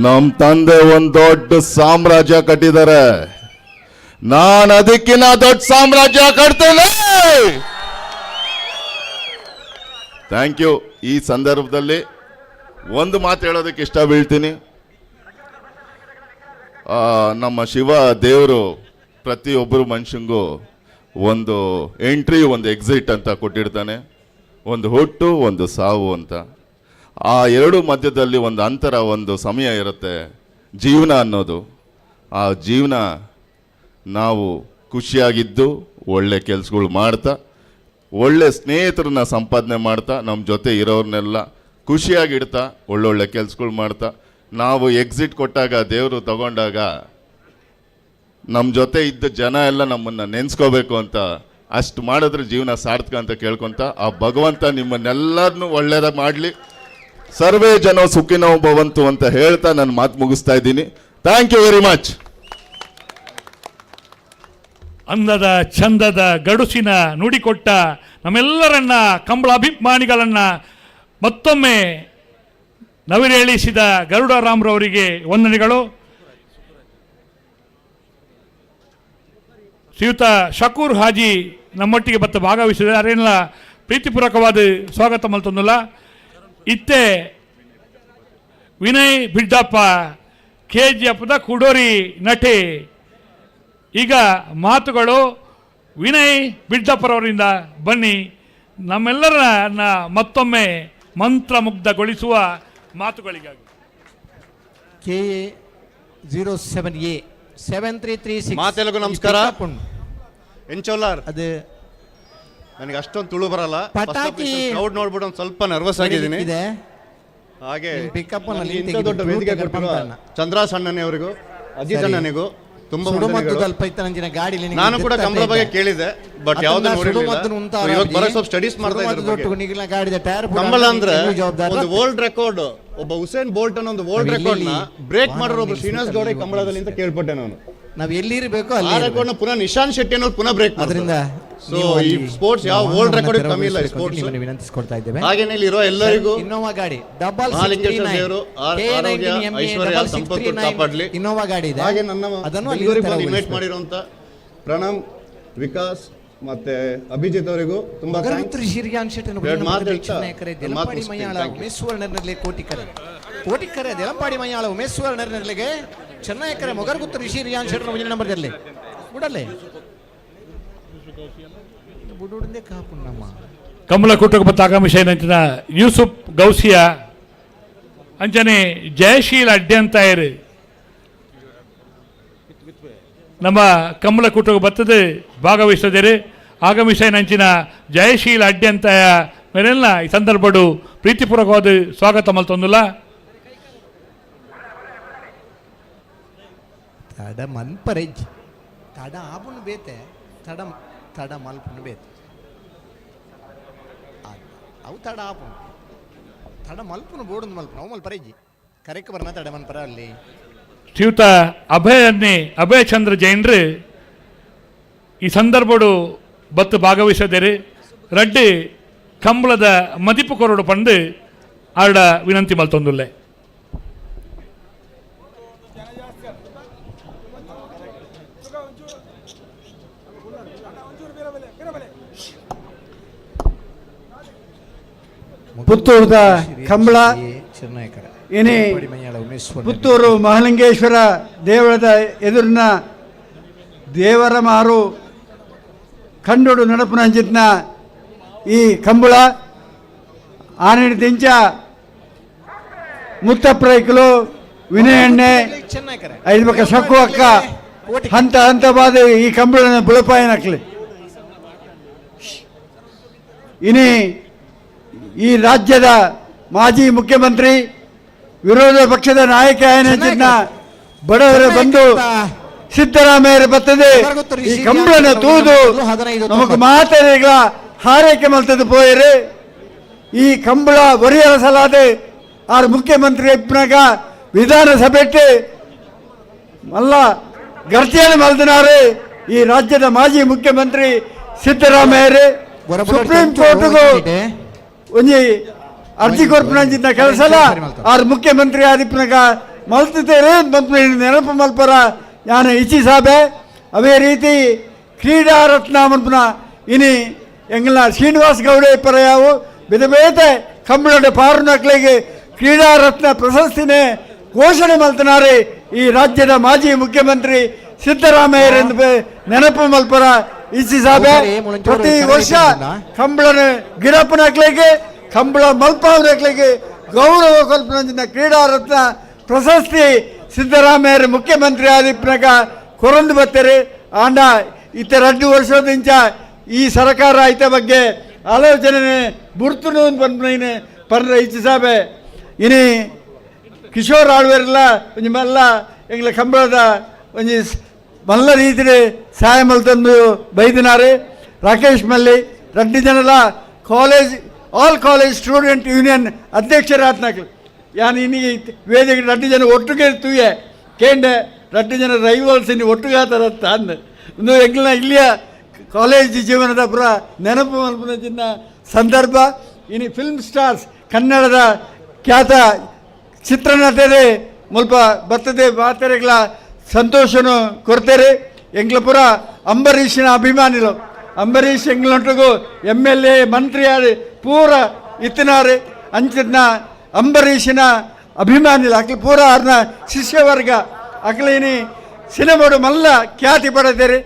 ನಮ್ಮ ತಂದೆ ಒಂದು ದೊಡ್ಡ ಸಾಮ್ರಾಜ್ಯ ಕಟ್ಟಿದ್ದಾರೆ, ನಾನು ಅದಕ್ಕಿಂತ ದೊಡ್ಡ ಸಾಮ್ರಾಜ್ಯ ಕಟ್ತೇನೆ. Thank you. ಈ ಸಂದರ್ಭದಲ್ಲಿ ಒಂದು ಮಾತು ಹೇಳೋದಕ್ಕೆ ಇಷ್ಟ ಬೀಳ್ತೀನಿ. ನಮ್ಮ ಶಿವ ದೇವರು ಪ್ರತಿಯೊಬ್ಬರು ಮನುಷ್ಯಂಗೂ ಒಂದು ಎಂಟ್ರಿ, ಒಂದು ಎಕ್ಸಿಟ್ ಅಂತ ಕೊಟ್ಟಿರ್ತಾನೆ. ಒಂದು ಹುಟ್ಟು, ಒಂದು ಸಾವು ಅಂತ. ಆ ಎರಡು ಮಧ್ಯದಲ್ಲಿ ಒಂದು ಅಂತರ, ಒಂದು ಸಮಯ ಇರುತ್ತೆ ಜೀವನ ಅನ್ನೋದು. ಆ ಜೀವನ ನಾವು ಖುಷಿಯಾಗಿದ್ದು ಒಳ್ಳೆ ಕೆಲಸಗಳು ಮಾಡ್ತಾ, ಒಳ್ಳೆ ಸ್ನೇಹಿತರನ್ನ ಸಂಪಾದನೆ ಮಾಡ್ತಾ, ನಮ್ಮ ಜೊತೆ ಇರೋರ್ನೆಲ್ಲ ಖುಷಿಯಾಗಿಡ್ತಾ, ಒಳ್ಳೊಳ್ಳೆ ಕೆಲಸಗಳು ಮಾಡ್ತಾ, ನಾವು ಎಕ್ಸಿಟ್ ಕೊಟ್ಟಾಗ, ದೇವರು ತಗೊಂಡಾಗ ನಮ್ಮ ಜೊತೆ ಇದ್ದ ಜನ ಎಲ್ಲ ನಮ್ಮನ್ನು ನೆನೆಸ್ಕೋಬೇಕು ಅಂತ, ಅಷ್ಟು ಮಾಡಿದ್ರೆ ಜೀವನ ಸಾರ್ಥಕ ಅಂತ ಕೇಳ್ಕೊತ, ಆ ಭಗವಂತ ನಿಮ್ಮನ್ನೆಲ್ಲರನ್ನೂ ಒಳ್ಳೇದ ಮಾಡಲಿ. ಸರ್ವೇ ಜನ ಸುಖಿನೋ ಭವಂತು ಅಂತ ಹೇಳ್ತಾ ನಾನು ಮಾತು ಮುಗಿಸ್ತಾ ಇದ್ದೀನಿ. Thank you very much. ಅಂದದ ಚಂದದ ಗಡುಸಿನ ನುಡಿಕೊಟ್ಟ ನಮ್ಮೆಲ್ಲರನ್ನ ಕಂಬಳ ಅಭಿಮಾನಿಗಳನ್ನ ಮತ್ತೊಮ್ಮೆ ನವಿರೇಳಿಸಿದ ಗರುಡ ರಾಮ್ರವರಿಗೆ ವಂದನೆಗಳು. ಶ್ರೀಯುತ ಶಕೂರ್ ಹಾಜಿ ನಮ್ಮೊಟ್ಟಿಗೆ ಬತ್ತ ಭಾಗವಹಿಸಿದ ಅರೇನೆಲ್ಲ ಪ್ರೀತಿಪೂರ್ವಕವಾದ ಸ್ವಾಗತ ಮಲ್ತೊಂದಿಲ್ಲ. ಇತ್ತೆ ವಿನಯ್ ಬಿಡ್ಡಪ್ಪ KGFದ ಕುಡೋರಿ ನಟಿ. ಈಗ ಮಾತುಗಳು ವಿನಯ್ ಬಿಡ್ಡಪ್ಪರವರಿಂದ ಬನ್ನಿ, ನಮ್ಮೆಲ್ಲರನ್ನ ಮತ್ತೊಮ್ಮೆ ಮಂತ್ರಮುಗ್ಧಗೊಳಿಸುವ ಮಾತುಗಳಿಗಾಗಿ. KA 07A 7336 ಮಾತೆಲುಗು ನಮಸ್ಕಾರ. ಎಂಚೋಲಾರ್ ಅದು ನನಗೆ ಅಷ್ಟೊಂದು ತುಳು ಬರಲ್ಲ. ಪಟಾಕಿ ಕ್ರೌಡ್ ನೋಡ್ಬಿಟ್ಟು ಒಂದು ಸ್ವಲ್ಪ ನರ್ವಸ್ ಆಗಿದ್ದೀನಿ. ಹಾಗೆ ಇಂಥ ದೊಡ್ಡ ವೇದಿಕೆ ಕೊಟ್ಟಿರುವ ಚಂದ್ರಾಸ್ ಅಣ್ಣನಿವರಿಗೂ ಅಜಿತ್ ಅಣ್ಣನಿಗೂ ತುಂಬಾ ನಾನು ಕೂಡ ಕಂಬಳ ಬಗ್ಗೆ ಕೇಳಿದೆ, ಬಟ್ ಯಾವ್ದು ನೋಡಿರಲಿಲ್ಲ. ಇವತ್ತು ಬರೋ ಸ್ವಲ್ಪ ಸ್ಟಡೀಸ್ ಮಾಡ್ತಾ ಇದ್ದಾರೆ. ಕಂಬಳ ಅಂದ್ರೆ ಒಂದು ವರ್ಲ್ಡ್ ರೆಕಾರ್ಡ್, ಒಬ್ಬ ಹುಸೇನ್ ಬೋಲ್ಟ್ ಅನ್ನೋ ಒಂದು ವರ್ಲ್ಡ್ ರೆಕಾರ್ಡ್ ನ ಬ್ರೇಕ್ ಮಾಡಿರೋ ಒಬ್ಬ ಶ್ರೀನಿವಾಸ್ ಗೌಡ ಕಂಬಳದಲ್ಲಿ ಅಂತ ಕೇಳ್ಪಟ್ಟೆ ನಾನು. ನಾವು ಎಲ್ಲಿರಬೇಕು ಆ ರೆಕಾರ್ಡ್ ನ ಪುನಃ ನಿಶಾಂತ್ ಶೆಟ್ಟಿ ಅನ್ನೋದು ಪುನಃ ಬ್ರೇಕ್ ಅದರಿಂದ. ಸೊ ಈ ಸ್ಪೋರ್ಟ್ಸ್ ಯಾವ ವರ್ಲ್ಡ್ ರೆಕಾರ್ಡ್ ಕಮ್ಮಿ ಇಲ್ಲ. ಸ್ಪೋರ್ಟ್ಸ್ ವಿನಂತಿಸ್ಕೊಳ್ತಾ ಇದ್ದೇವೆ. ಹಾಗೇನೆ ಇಲ್ಲಿರೋ ಎಲ್ಲರಿಗೂ ಇನ್ನೋವಾ ಗಾಡಿ ಡಬಲ್ ಮಹಾಲಿಂಗೇಶ್ವರ ದೇವರು ಆರೋಗ್ಯ ಐಶ್ವರ್ಯ ಸಂಪತ್ತು ಕಾಪಾಡಲಿ. ಇನ್ನೋವಾ ಗಾಡಿ ಇದೆ. ಹಾಗೆ ನನ್ನ ಇನ್ವೈಟ್ ಮಾಡಿರುವಂತ ಪ್ರಣಮ್, ವಿಕಾಸ್ ಮತ್ತೆ ಅಭಿಜಿತ್ ಅವರಿಗೂ ತುಂಬಾ ಕೋಟಿಕರೆ ದೆಲಂಪಾಡಿ ಮಯ್ಯಾಳ ಉಮೇಶ್ವರನರ್ನರ್ಲಿಗೆ ಚೆನ್ನೈಕರೆ ಮೊಗರ್ಗುತ್ತು ರಿಷಿರಿಯಾನ್ ಶೆಟ್ರ ಮುಂದಿನ ನಂಬರ್ ಇರಲಿ ಬಿಡಲ್ಲೇ ಬುಡುಂದೆ ಕಾಪುಣ್ಣಮ್ಮ ಕಮಲ ಕುಟುಂಬ ಆಗಮಿಸಿದ ಯೂಸುಫ್ ಗೌಸಿಯಾ ಅಂಚನೆ ಜಯಶೀಲ್ ಅಡ್ಯಂತಾಯರು ನಮ್ಮ ಕಮಲ ಕುಟುಂಬ ಬತ್ತದ ಭಾಗವಹಿಸಿದರೆ ಆಗಮಿಸಿನ ಜಯಶೀಲ್ ಅಡ್ಯಂತಾಯ ಮೇರೆಲ್ಲ ಈ ಸಂದರ್ಭಡು ಪ್ರೀತಿಪೂರ್ವಕವಾದ ಸ್ವಾಗತ ಮಲ್ತೊಂದುಲ್ಲ. ತಡ ಮಲ್ಪರೆಜ್ ತಡ ಆಪುನು ಬೇತೆ ತಡ ತಡ ಮಲ್ಪುನು ಬೇತೆ ಅವು ತಡ ಆಪುನು ತಡ ಮಲ್ಪುನು ಬೋಡುಂದು ಮಲ್ಪುನು ಅವು ಮಲ್ಪರೆಜ್ಜಿ ಕರೆಕ್ಟ್ ಬರ್ನ ತಡ ಮಲ್ಪರ ಅಲ್ಲಿ ಶ್ರೀಯುತ ಅಭಯ ಚಂದ್ರ ಜೈನ್ರು ಈ ಸಂದರ್ಭಡು ಬತ್ತು ಭಾಗವಹಿಸಿದರೆ ರಡ್ಡಿ ಕಂಬಳದ ಮದಿಪು ಕೊರಡು ಪಂಡು ಆಡ ವಿನಂತಿ ಮಲ್ತೊಂದುಲ್ಲೆ. ಪುತ್ತೂರದ ಕಂಬಳ ಇನಿ ಪುತ್ತೂರು ಮಹಾಲಿಂಗೇಶ್ವರ ದೇವಳದ ಎದುರಿನ ದೇವರ ಮಾರು ಕಂಡುಡು ನಡಪುನ ಅಂಚಿತ್ನ ಈ ಕಂಬಳ ಆನೆಡಿ ದಿಂಚ ಮುತ್ತಪ್ರೈಕಲು ವಿನಯಣ್ಣೆ ಐದು ಪಕ್ಕ ಸಕ್ಕು ಅಕ್ಕ ಹಂತ ಹಂತವಾದ ಈ ಕಂಬಳನ ಬುಳಪಾಯನಕ್ಲಿ ಇನಿ ಈ ರಾಜ್ಯದ ಮಾಜಿ ಮುಖ್ಯಮಂತ್ರಿ ವಿರೋಧ ಪಕ್ಷದ ನಾಯಕ ಏನ ಬಡವರ ಬಂಧು ಸಿದ್ದರಾಮಯ್ಯ ಬರ್ತದೆ ಈ ಕಂಬಳನ ತೂದು ನಮಕ್ ಮಾತರಿಗಳ ಹಾರೈಕೆ ಮಲ್ತದ ಪೋಯರು ಈ ಕಂಬಳ ಒರಿಯರಸಲಾದ ಆರು ಮುಖ್ಯಮಂತ್ರಿ ಇಪ್ಪನಾಗ ವಿಧಾನಸಭೆಟ್ಟು ಮಲ್ಲ ಗರ್ಜನೆ ಮಲ್ದನಾರು ಈ ರಾಜ್ಯದ ಮಾಜಿ ಮುಖ್ಯಮಂತ್ರಿ ಸಿದ್ದರಾಮಯ್ಯ ಸುಪ್ರೀಂ ಕೋರ್ಟ್ಗೂ ಒಂಜಿ ಅರ್ಜಿ ಕೊರ್ಪುನಂಚಿನ ಕೆಲಸಲ ಆರು ಮುಖ್ಯಮಂತ್ರಿ ಆದಿಪ್ಪನಾಗ ಮಲ್ತೇರೆ ನೆನಪು ಮಲ್ಪರ ಯಾನ ಇಚಿ ಸಾಬೆ ಅವೇ ರೀತಿ ಕ್ರೀಡಾ ರತ್ನ ಮಲ್ಪನ ಇನಿ ಎಂಗಲ ಶ್ರೀನಿವಾಸ್ ಗೌಡ ಪರಯಾವು ಬೇತೆ ಕಂಬಳದ ಪಾರುನಕ್ಲಿಗೆ ಕ್ರೀಡಾ ರತ್ನ ಪ್ರಶಸ್ತಿನೇ ಘೋಷಣೆ ಮಲ್ತನಾರೆ ಈ ರಾಜ್ಯದ ಮಾಜಿ ಮುಖ್ಯಮಂತ್ರಿ ಸಿದ್ದರಾಮಯ್ಯ ನೆನಪು ಮಲ್ಪರ ಇಚಿ ಸಾಬೆ ಪ್ರತಿ ವರ್ಷ ಕಂಬಳನ ಗಿಡಪ್ಪನಕ್ಲಿಗೆ ಕಂಬಳ ಮಲ್ಪಾವನಕ್ಲಿಗೆ ಗೌರವ ಕಲ್ಪನ ಕ್ರೀಡಾ ರತ್ನ ಪ್ರಶಸ್ತಿ ಸಿದ್ದರಾಮಯ್ಯ ಮುಖ್ಯಮಂತ್ರಿ ಆದಿಪ್ಪನಾಗ ಕೊರಂದು ಬರ್ತಾರೆ ಆಂಡ ಇತ್ತ 2 ವರ್ಷದಿಂಚ ಈ ಸರ್ಕಾರ ಐತ ಬಗ್ಗೆ ಆಲೋಚನೆ ಬುರ್ತುನು ಬಂದು ಪರ್ರ ಇಚ್ಛಿಸಾಬೆ ಇನಿ ಕಿಶೋರ್ ಆಳ್ವರೆಲ್ಲ ಒಂಜಿ ಮಲ್ಲ ಎಂಗ್ಲ ಕಂಬಳದ ಒಂಜಿ ಮಲ್ಲ ರೀತಿ ಸಹಾಯ ಮಲ್ತಂದು ಬೈದಿನಾರೆ ರಾಕೇಶ್ ಮಲ್ಲಿ 2 ಜನಲ college all college student union ಅಧ್ಯಕ್ಷರಾತ್ನಾಕ್ಲು ಯಾನ್ ಇನ್ನಿಗೆ ವೇದಿಕೆ 2 ಜನ ಒಟ್ಟಿಗೆ ತೂಯೆ ಕೇಂಡೆ 2 ಜನ ರೈವಲ್ಸ್ ಇನ್ನು ಒಟ್ಟಿಗೆ ಆತಾರಂತ ಅಂದು ಒಂದು ಎಂಗ್ಲ ಇಲ್ಲಿಯ ಕಾಲೇಜ್ ಜೀವನದ ಪುರ ನೆನಪು ಮಲ್ಪನ ಸಂದರ್ಭ ಇನ್ನು ಫಿಲ್ಮ್ ಸ್ಟಾರ್ಸ್ ಕನ್ನಡದ ಖ್ಯಾತ ಚಿತ್ರನಟರೇ ಮುಲ್ಪ ಬರ್ತದೆ ಮಾತೆರೆಗಳ ಸಂತೋಷನು ಕೊಡ್ತಾರೆ ಎಂಗ್ಲ ಪುರ ಅಂಬರೀಷಿನ ಅಭಿಮಾನಿಗಳು ಅಂಬರೀಷ್ ಎಂಗ್ಲೊಟ್ಟಿಗೂ MLA ಮಂತ್ರಿ ಆಡಿ ಪೂರ ಇತ್ತಿನಾರು ಅಂಚಿನ ಅಂಬರೀಷಿನ ಅಭಿಮಾನಿಗಳು ಅಕ್ಲ ಪೂರ ಅವ್ರನ್ನ ಶಿಷ್ಯವರ್ಗ ಅಕ್ಲೇನಿ ಸಿನಿಮಾಡು ಮಲ್ಲ ಖ್ಯಾತಿ ಪಡೆದೇರಿ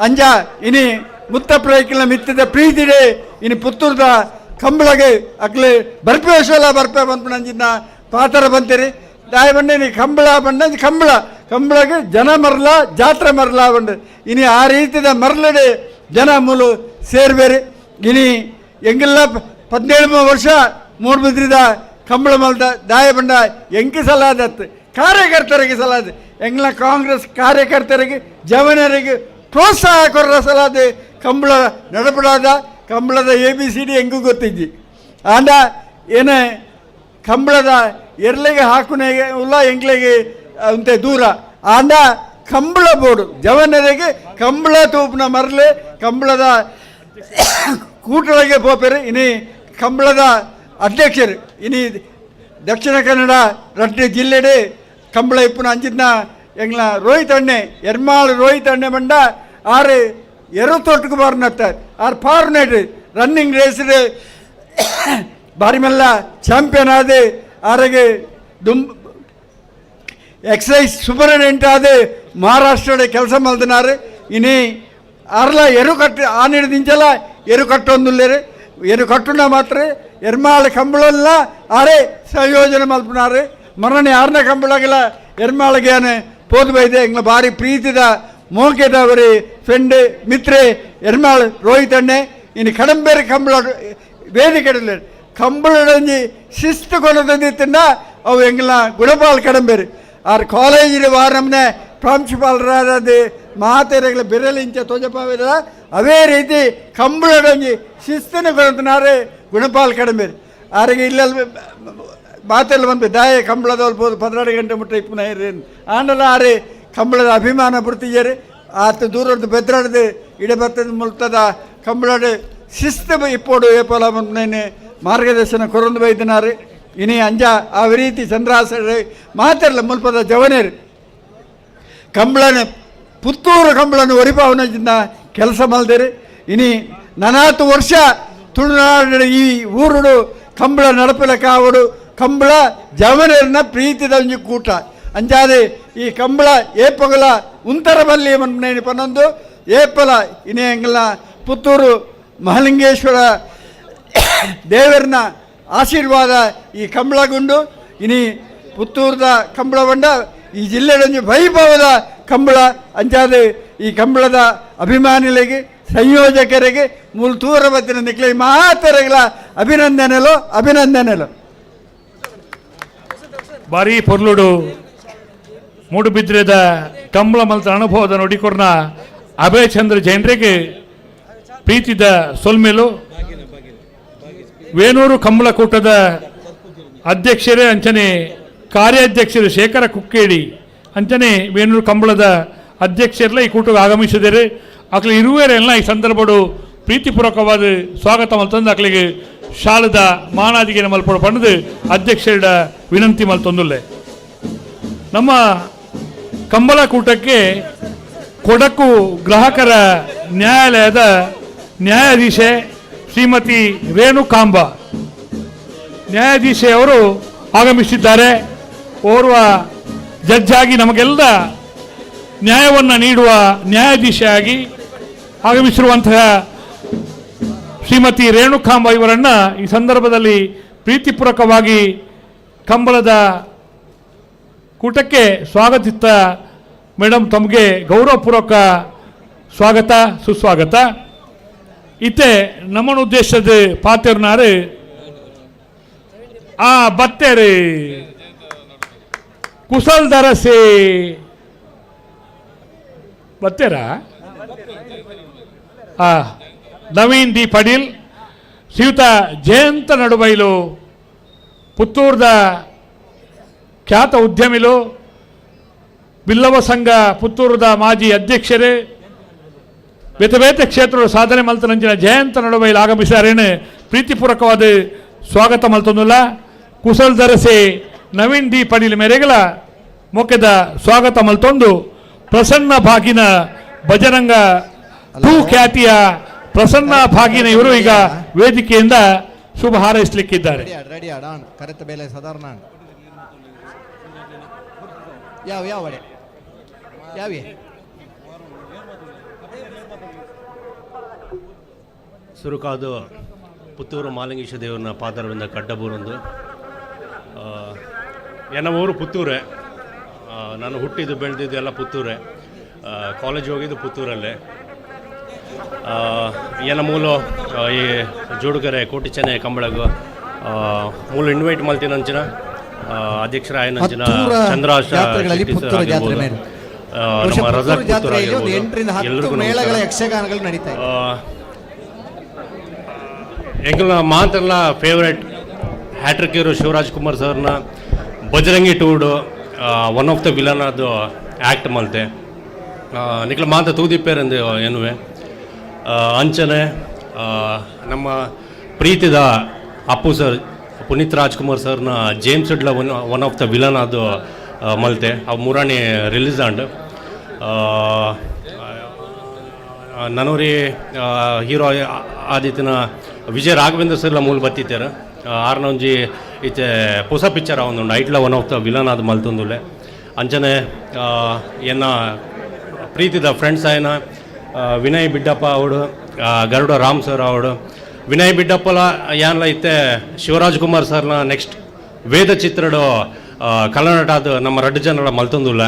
ಅಂಜ ಇನಿ ಮುತ್ತಪ್ರೈಕಲ ಮಿತ್ತದ ಪ್ರೀತಿಡೆ ಇನಿ ಪುತ್ತೂರ್ದ ಕಂಬಳಗೆ ಅಕ್ಲೆ ಬರ್ಪೆ ವರ್ಷಲ್ಲ ಬರ್ಪೆ ಬಂದ್ಬಿಡ ಅಂಜಿನ ಪಾತ್ರ ಬಂತೀರಿ ದಾಯ ಬಂಡೆ ನೀ ಕಂಬಳ ಬಂಡ ಕಂಬಳಗೆ ಜನ ಮರಲ ಜಾತ್ರೆ ಮರಲ ಬಂಡು ಇನಿ ಆ ರೀತಿಯ ಮರಲಡೆ ಜನ ಮೂಲು ಸೇರ್ಬೇರೆ ಇನಿ ಎಂಗೆಲ್ಲ 17 ವರ್ಷ ಮೂಡ್ಬಿದ್ರಿದ ಕಂಬಳ ಮಲ್ದ ದಾಯ ಬಂಡ ಎಂಕಿ ಸಲಾದತ್ತು ಕಾರ್ಯಕರ್ತರಿಗೆ ಸಲಾದ ಎಂಗ್ಲ ಕಾಂಗ್ರೆಸ್ ಕಾರ್ಯಕರ್ತರಿಗೆ ಜವನರಿಗೆ ಪ್ರೋತ್ಸಾಹ ಕೊರ ಸಲಾದ ಕಂಬಳ ನಡಪಡಾದ ಕಂಬಳದ ABCD ಹೆಂಗೂ ಗೊತ್ತಿದ್ದಿ ಆಂಡ ಏನೇ ಕಂಬಳದ ಎರ್ಲೆಗೆ ಹಾಕುನೆಗೆ ಉಲ್ಲ ಎಂಗ್ಲೆಗೆ ಅಂತೆ ದೂರ ಆಂಡ ಕಂಬಳ ಬೋರ್ಡು ಜವನರಿಗೆ ಕಂಬಳ ತೂಪಿನ ಮರಲೆ ಕಂಬಳದ ಕೂಟಗಳಿಗೆ ಪೋಪೆರು ಇನಿ ಕಂಬಳದ ಅಧ್ಯಕ್ಷರು ಇನಿ ದಕ್ಷಿಣ ಕನ್ನಡ ರಡ್ಡೆ ಜಿಲ್ಲೆಡೆ ಕಂಬಳ ಇಪ್ಪುನ ಅಂಚಿನ ಎಂಗ್ಲ ರೋಹಿತ್ ಅಣ್ಣೆ ಎರ್ಮಾಳು ರೋಹಿತ್ ಅಣ್ಣೆ ಬಂಡ ಆರು ತೊಟ್ಟಕ್ಕೆ ಬಾರ್ನತ್ತಾರೆ ಆರು ಫಾರ್ನೇಟ್ ರನ್ನಿಂಗ್ ರೇಸ್ ಬಾರಿ ಮೆಲ್ಲ ಚಾಂಪಿಯನ್ ಆದ ಆರೆಗೆ ಎಕ್ಸೈಸ್ ಸೂಪರಿಂಟೆಂಡೆಂಟ್ ಆದ ಮಹಾರಾಷ್ಟ್ರಡೆ ಕೆಲಸ ಮಲ್ದಿನಾರು ಇನಿ ಅರ್ಲ ಎರು ಕಟ್ಟು ಆನಿಡ್ದಿಂಚಲ ಎರು ಕಟ್ಟೊಂದುಲ್ಲೇರು ಎರು ಕಟ್ಟುನ ಮಾತ್ರ ಎರ್ಮಾಳ ಕಂಬಳಲ್ಲ ಆರೇ ಸಂಯೋಜನೆ ಮಲ್ಪನಾರು ಮರಣೆ 6ನೇ ಕಂಬಳಗೆಲ್ಲ ಎರ್ಮಾಳಿಗೆ ಪೋದು ಬೈದೆ ಎಂಗ್ಲ ಭಾರಿ ಪ್ರೀತಿದ ಮೋಕೆದವರಿ ಫ್ರೆಂಡ್ ಮಿತ್ರೆ ಎರ್ಮಾಳ್ ರೋಹಿತ್ ಅಣ್ಣೆ ಇನ್ನು ಕಡಂಬೇರೆ ಕಂಬಳ ವೇದಿಕೆ ಕಂಬಳಂಜಿ ಶಿಸ್ತು ಕೊಡದಿತ್ತಿನ ಅವು ಎಂಗ್ಲ ಗುಣಪಾಲ್ ಕಡಂಬೇರೆ ಆರು ಕಾಲೇಜಿನ ವಾರಮ್ನೆ ಪ್ರಾಂಶುಪಾಲರಾದ ಮಾತೆರೆಗಳ ಬೆರಲಿಂಚ ತೊಜಪಾವಿದ ಅವೇ ರೀತಿ ಕಂಬಳಂಜಿ ಶಿಸ್ತನ್ನು ಕೊಡ್ತಿನಾರೆ ಗುಣಪಾಲ್ ಕಡಂಬೇರೆ ಆರಿಗೆ ಇಲ್ಲೆಲ್ಲ ಮಾತೆಲ್ಲ ಬಂದು ದಾಯ ಕಂಬಳದವಲ್ಬೋದು 12 ಗಂಟೆ ಮುಟ್ಟ ಇಪ್ಪನ ಇರೇನು ಆಂಡಲ ಆರೆ ಕಂಬಳದ ಅಭಿಮಾನ ಬಿಡ್ತಿದ್ದಾರೆ ಆತ ದೂರದ ಬೆದ್ರಾಡ್ದು ಇಡೆ ಬರ್ತದ ಮುಲ್ತದ ಕಂಬಳದ ಶಿಸ್ತು ಇಪ್ಪೋಡು ಏಪಲ ಬಂದೇನೆ ಮಾರ್ಗದರ್ಶನ ಕೊರೊಂದು ಬೈದಿನಾರು ಇನಿ ಅಂಜ ಆ ರೀತಿ ಚಂದ್ರಾಸರೆ ಮಾತೆಲ್ಲ ಮುಲ್ಪದ ಜವನೇರು ಕಂಬಳನ ಪುತ್ತೂರು ಕಂಬಳನ ಒರಿಪಾವನದಿಂದ ಕೆಲಸ ಮಲ್ದೇರು ಇನಿ 40 ವರ್ಷ ತುಳುನಾಡಿನ ಈ ಊರುಡು ಕಂಬಳ ನಡಪಲ ಕಾವಡು ಕಂಬಳ ಜವನೇರಿನ ಪ್ರೀತಿದ ಒಂಜಿ ಕೂಟ ಅಂಜಾದೆ ಈ ಕಂಬಳ ಏಪಗಲ ಉಂತರ ಬಲ್ಲಿ ಮನ್ನೇನು ಪನ್ನೊಂದು ಏಪಲ ಇನಿ ಎಂಗಲ ಪುತ್ತೂರು ಮಹಾಲಿಂಗೇಶ್ವರ ದೇವರನ ಆಶೀರ್ವಾದ ಈ ಕಂಬಳಗುಂಡು ಇನಿ ಪುತ್ತೂರದ ಕಂಬಳ ಬಂಡ ಈ ಜಿಲ್ಲೆಯ ವೈಭವದ ಕಂಬಳ ಅಂಜಾದೆ ಈ ಕಂಬಳದ ಅಭಿಮಾನಿಗಳಿಗೆ ಸಂಯೋಜಕರಿಗೆ ಮೂಲತೂರ ಬತ್ತಿನ ನಿಕ್ಲೆ ಮಾತರಗಳ ಅಭಿನಂದನೆಲು ಬಾರಿ ಪೊರ್ಲುಡು ಮೂಡುಬಿದ್ರೆದ ಕಂಬಳ ಮಲ್ತ ಅನುಭವದ ನೋಡಿಕೊರ್ನ ಅಭಯ್ ಚಂದ್ರ ಜೈನ್ರಿಗೆ ಪ್ರೀತಿದ ಸೊಲ್ಮೆಲು ವೇಣೂರು ಕಂಬಳ ಕೂಟದ ಅಧ್ಯಕ್ಷರೇ ಅಂಚನೆ ಕಾರ್ಯಾಧ್ಯಕ್ಷರು ಶೇಖರ ಕುಕ್ಕೇಡಿ ಅಂಚನೆ ವೇಣೂರು ಕಂಬಳದ ಅಧ್ಯಕ್ಷರೆಲ್ಲ ಈ ಕೂಟಕ್ಕೆ ಆಗಮಿಸಿದರೆ ಅಕ್ಲಿ ಇರುವರೆಲ್ಲ ಈ ಸಂದರ್ಭಡು ಪ್ರೀತಿಪೂರ್ವಕವಾದ ಸ್ವಾಗತ ಮಲ್ತಂದು ಅಕ್ಲಿಗೆ ಶಾಲದ ಮಾನಾದಿಗೆ ಮಲ್ಪಡು ಪಣ್ಣದು ಅಧ್ಯಕ್ಷರ ವಿನಂತಿ ಮಲ್ತೊಂದುಲ್ಲೆ ನಮ್ಮ ಕಂಬಳ ಕೂಟಕ್ಕೆ ಕೊಡಕು ಗ್ರಾಹಕರ ನ್ಯಾಯಾಲಯದ ನ್ಯಾಯಾಧೀಶೆ ಶ್ರೀಮತಿ ರೇಣುಕಾಂಬ ನ್ಯಾಯಾಧೀಶೆ ಅವರು ಆಗಮಿಸಿದ್ದಾರೆ. ಓರ್ವ ಜಡ್ಜ್ ಆಗಿ ನಮಗೆಲ್ಲ ನ್ಯಾಯವನ್ನು ನೀಡುವ ನ್ಯಾಯಾಧೀಶೆಯಾಗಿ ಆಗಮಿಸಿರುವಂತಹ ಶ್ರೀಮತಿ ರೇಣುಕಾಂಬ ಇವರನ್ನು ಈ ಸಂದರ್ಭದಲ್ಲಿ ಪ್ರೀತಿಪೂರ್ವಕವಾಗಿ ಕಂಬಳದ ಕೂಟಕ್ಕೆ ಸ್ವಾಗತಿತ ಮೇಡಮ್, ತಮಗೆ ಗೌರವಪೂರ್ವಕ ಸ್ವಾಗತ ಸುಸ್ವಾಗತ. ಇತ್ತೆ ನಮ್ಮನ ಉದ್ದೇಶದ ಪಾತೆರ್ನಾರು ಆ ಬತ್ತೇರು ಕುಶಲ್ ದರಸೆ ಬತ್ತೇರ ನವೀನ್ ಡಿ ಪಡೀಲ್ ಶ್ರೀಯುತ ಜಯಂತ ನಡುಬೈಲು ಪುತ್ತೂರ್ದ ಖ್ಯಾತ ಉದ್ಯಮಿಲು ಬಿಲ್ಲವ ಸಂಘ ಪುತ್ತೂರದ ಮಾಜಿ ಅಧ್ಯಕ್ಷರೇ ಬೇತೆ ಬೇತೆ ಕ್ಷೇತ್ರದ ಸಾಧನೆ ಮಲ್ತನಂಚಿನ ಜಯಂತ ನಡುಬೈಲು ಆಗಮಿಸಾರೇನು ಪ್ರೀತಿಪೂರ್ವಕವಾದ ಸ್ವಾಗತ ಮಲ್ತೊಂದುಲ್ಲ. ಕುಶಲ್ ದರಸೆ ನವೀನ್ ಡಿ ಪಡೀಲ್ ಮೇರೆಗಲ ಮೊಕ್ಕೆದ ಸ್ವಾಗತ ಮಲ್ತೊಂದು ಪ್ರಸನ್ನ ಭಾಗಿನ ಬಜರಂಗ ಟೂ ಖ್ಯಾತಿಯ ಪ್ರಸನ್ನ ಭಾಗಿನ ಇವರು ಈಗ ವೇದಿಕೆಯಿಂದ ಶುಭ ಹಾರೈಸಲಿಕ್ಕಿದ್ದಾರೆ. ಕರೆತ ಬೇಲೆ ಸಾಧಾರಣ ಯಾವ ಯಾವ ಯಾವೇ ಸುರುಕಾದು ಪುತ್ತೂರು ಮಾಲಿಂಗೇಶ್ವರ ದೇವರನ್ನ ಪಾದರವಿಂದ ಕಡ್ಡಬೂರೊಂದು ನನ್ನ ಊರು ಪುತ್ತೂರೇ. ನಾನು ಹುಟ್ಟಿದ್ದು ಬೆಳೆದಿದ್ದು ಎಲ್ಲ ಪುತ್ತೂರೇ. ಕಾಲೇಜ್ ಹೋಗಿದ್ದು ಪುತ್ತೂರಲ್ಲೇ. ಏನ ಮೂಲು ಈ ಜೋಡುಗರೆ ಕೋಟಿ ಚೆನ್ನೈ ಕಂಬಳಗು ಮೂಲು ಇನ್ವೈಟ್ ಮಲ್ತಿನ ಅಂಚಿನ ಅಧ್ಯಕ್ಷರ ಆಯ್ನಂಚಿನ ಚಂದ್ರಾಶ ನಮ್ಮ ರಜಾಕ್ ಪುತ್ತೂರು ಆಗಿರ್ಬೋದು ಎಲ್ರಿಗೂ ಯಕ್ಷಗಾನಗಳು ನಡೀತಾ ಇದೆ. ಎಂಕಲ್ನ ಮಾತೆಲ್ಲ favourite hat-trick hero Shivaraj Kumar ಸರ್ನ ಬಜರಂಗಿ ಟೂಡು ಒನ್ ಆಫ್ ದ ವಿಲನ್ ಅದು ಆ್ಯಕ್ಟ್ ಮಲ್ತೆ ನಿಕ್ಲ ಮಾತ ತೂದಿಪ್ಪೇರಂದು ಏನುವೆ ಅಂಚನೆ ನಮ್ಮ ಪ್ರೀತಿದ ಅಪ್ಪು ಸರ್ ಪುನೀತ್ ರಾಜ್ಕುಮಾರ್ ಸರ್ನ ಜೇಮ್ಸ್ ಇಡ್ಲ ಒನ್ ಆಫ್ ದ ವಿಲನ್ ಅದು ಮಲ್ತೆ ಅವು ಮೂರಾಣಿ ರಿಲೀಸ್ ಆಂಡ್ ನನವರಿ ಹೀರೋ ಆದಿತ್ಯನ ವಿಜಯ್ ರಾಘವೇಂದ್ರ ಸರ್ಲ ಮೂಲ ಬತ್ತಿದ್ದಾರೆ ಆರ್ನ ಒಂಜಿ ಇತ್ತೆ ಹೊಸ ಪಿಕ್ಚರ್ ಅವನು ಐಟ್ಲ ಒನ್ ಆಫ್ ದ ವಿಲನ್ ಅದು ಮಲ್ತೊಂದುಲ್ಲೆ ಅಂಚನೆ ಏನ ಪ್ರೀತಿದ ಫ್ರೆಂಡ್ಸ್ ಆಯ್ನ ವಿನಯ್ ಬಿಡ್ಡಪ್ಪ ಅವಡು ಗರುಡ ರಾಮ್ ಸರ್ ಅವಡು ವಿನಯ್ ಬಿಡ್ಡಪ್ಪಲ ಯಾನ್ಲ ಇತ್ತೆ ಶಿವರಾಜ್ ಕುಮಾರ್ ಸರ್ನ ನೆಕ್ಸ್ಟ್ ವೇದ ಚಿತ್ರಡು ಕನ್ನಡ ಅದು ನಮ್ಮ ರಡ್ಡು ಜನರ ಮಲ್ತೊಂದುಲ್ಲ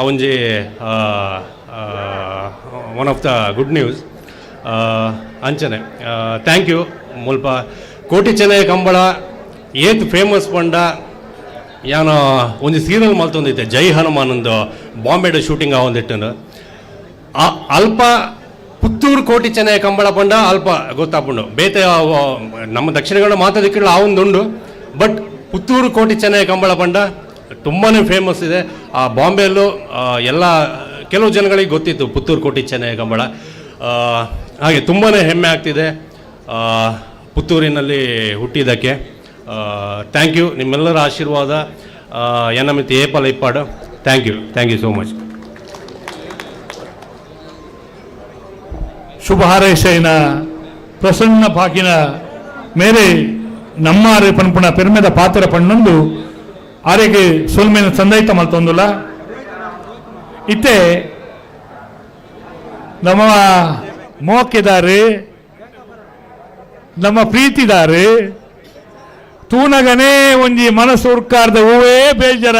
ಅವೊಂಜಿ one of the good news ಅಂಚನೆ ಥ್ಯಾಂಕ್ ಯು ಮುಲ್ಪ ಕೋಟಿ ಚೆನ್ನೈ ಕಂಬಳ ಏತ್ ಫೇಮಸ್ ಪಂಡ ಯಾನು ಒಂದು ಸೀರಿಯಲ್ ಮಲ್ತೊಂದೈತೆ ಜೈ ಹನುಮಾನಂದು ಬಾಂಬೆಡ್ ಶೂಟಿಂಗ್ ಆವೊಂದಿಟ್ಟು ಅಲ್ಪ ಪುತ್ತೂರು ಕೋಟಿ ಚೆನ್ನೈ ಕಂಬಳ ಪಂಡ ಅಲ್ಪ ಗೊತ್ತಾಪುಂಡು ಬೇತೆ ನಮ್ಮ ದಕ್ಷಿಣ ಕನ್ನಡ ಮಾತಾದಿಕ್ಕಳು ಆ ಒಂದುಂಡು ಬಟ್ ಪುತ್ತೂರು ಕೋಟಿ ಚೆನ್ನೈ ಕಂಬಳ ಪಂಡ ತುಂಬಾ ಫೇಮಸ್ ಇದೆ. ಆ ಬಾಂಬೆಯಲ್ಲೂ ಎಲ್ಲ ಕೆಲವು ಜನಗಳಿಗೆ ಗೊತ್ತಿತ್ತು ಪುತ್ತೂರು ಕೋಟಿ ಚೆನ್ನೈ ಕಂಬಳ. ಹಾಗೆ ತುಂಬಾ ಹೆಮ್ಮೆ ಆಗ್ತಿದೆ ಪುತ್ತೂರಿನಲ್ಲಿ ಹುಟ್ಟಿದ್ದಕ್ಕೆ. ಥ್ಯಾಂಕ್ ಯು, ನಿಮ್ಮೆಲ್ಲರ ಆಶೀರ್ವಾದ ಏನಮಿತಿ ಏಪಲ ಇಪ್ಪಾಡು. Thank you so much. ಶುಭ ಹಾರೈಸೈನ ಪ್ರಸನ್ನ ಪಾಕಿನ ಮೇರೆ ನಮ್ಮಾರೆ ಪನ್ಪುಣ ಪೆರ್ಮೆದ ಪಾತ್ರ ಪಣ್ಣೊಂದು ಆರೆಗೆ ಸೊಲ್ಮೆನ ಸಂದೈತ ಮಲ್ತೊಂದುಲ ಇತ್ತೆ ನಮ್ಮ ಮೋಕೆದಾರೆ ನಮ್ಮ ಪ್ರೀತಿದಾರೆ ತೂನಗನೇ ಒಂಜಿ ಮನಸ್ಸು ಉರ್ಕಾರ್ದ ಹೂವೇ ಬೇಜಾರ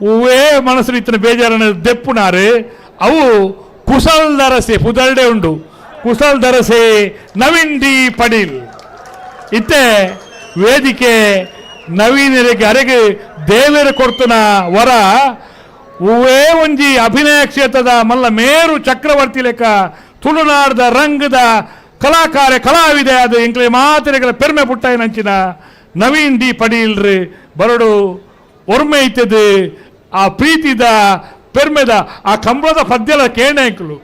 ಹೂವೇ ಮನಸ್ಸು ಇತ್ತಿನ ಬೇಜಾರನ ದೆಪ್ಪುನಾರೆ ಅವು ಕುಶಲ್ ದರಸೆ ಪುದಲ್ಡೆ ಉಂಡು. ಕುಶಲ್ ದರಸೆ ನವೀನ್ ಡಿ ಪಡೀಲ್ ಇತ್ತೆ ವೇದಿಕೆ ನವೀನರಿಗೆ ಅರೆಗೆ ದೇವರ ಕೊಡ್ತನ ವರ ಹೂವೇ ಒಂಜಿ ಅಭಿನಯ ಕ್ಷೇತ್ರದ ಮಲ್ಲ ಮೇರು ಚಕ್ರವರ್ತಿ ಲೆಕ್ಕ ತುಳುನಾಡದ ರಂಗದ ಕಲಾಕಾರ ಕಲಾವಿದೆ ಅದು ಎಂಕ್ಲೆ ಮಾತರೆಗಳ ಪೆರ್ಮೆ ಪುಟ್ಟಾಯ ನಂಚಿನ ನವೀನ್ ಡಿ ಪಡೀಲ್ರಿ ಬರಡು ಒರ್ಮೆ ಇತ್ತದು ಆ ಪ್ರೀತಿದ ಪೆರ್ಮೆದ ಆ ಕಂಬಳದ ಪದ್ಯದ ಕೇಣೆಂಕಲು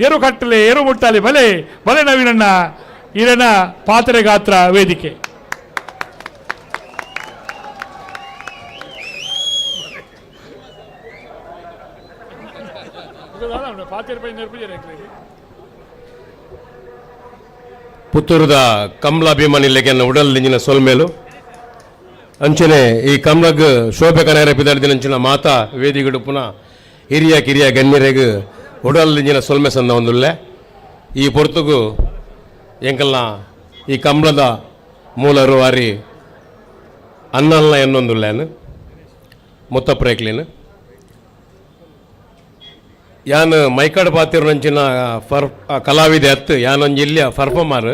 ಏರು ಕಟ್ಟಲೆ ಏರು ಮುಟ್ಟಾಲಿ ಬಲೆ ಬಲೆ ನವೀನಣ್ಣ ಇರನ ಪಾತ್ರೆ ಗಾತ್ರ ವೇದಿಕೆ. ಪುತ್ತೂರದ ಕಮಲಾಭಿಮಾನಿ ಲೆಗೆನ್ನ ಉಡಲ್ದಿಂಜಿನ ಸೊಲ್ಮೇಲು ಅಂಚನೆ ಈ ಕಮಲಗ್ ಶೋಭೆ ಕನರ ಪಿದಾರ್ದಿನಂಚಿನ ಮಾತಾ ವೇದಿಗಳು ಪುನಃ ಹಿರಿಯ ಕಿರಿಯ ಗಣ್ಯರೆಗೆ ಉಡಲ್ದಿಂಜಿನ ಸೊಲ್ಮೆ ಸಂದ ಒಂದುಲ್ಲೆ ಈ ಪೊರ್ತುಗು ಎಂಕಲ್ನ ಈ ಕಂಬಳದ ಮೂಲರು ವಾರಿ ಅನ್ನಲ್ನ ಎನ್ನೊಂದುಲ್ಲೇನು ಮುತ್ತಪ್ರೇಕ್ಲೇನು ಯಾನು ಮೈಕಾಡು ಪಾತಿರ್ನಂಚಿನ ಕಲಾವಿದೆ ಹತ್ತು ಯಾನೊಂದು ಇಲ್ಲಿಯ ಪರ್ಫಾರ್ಮರ್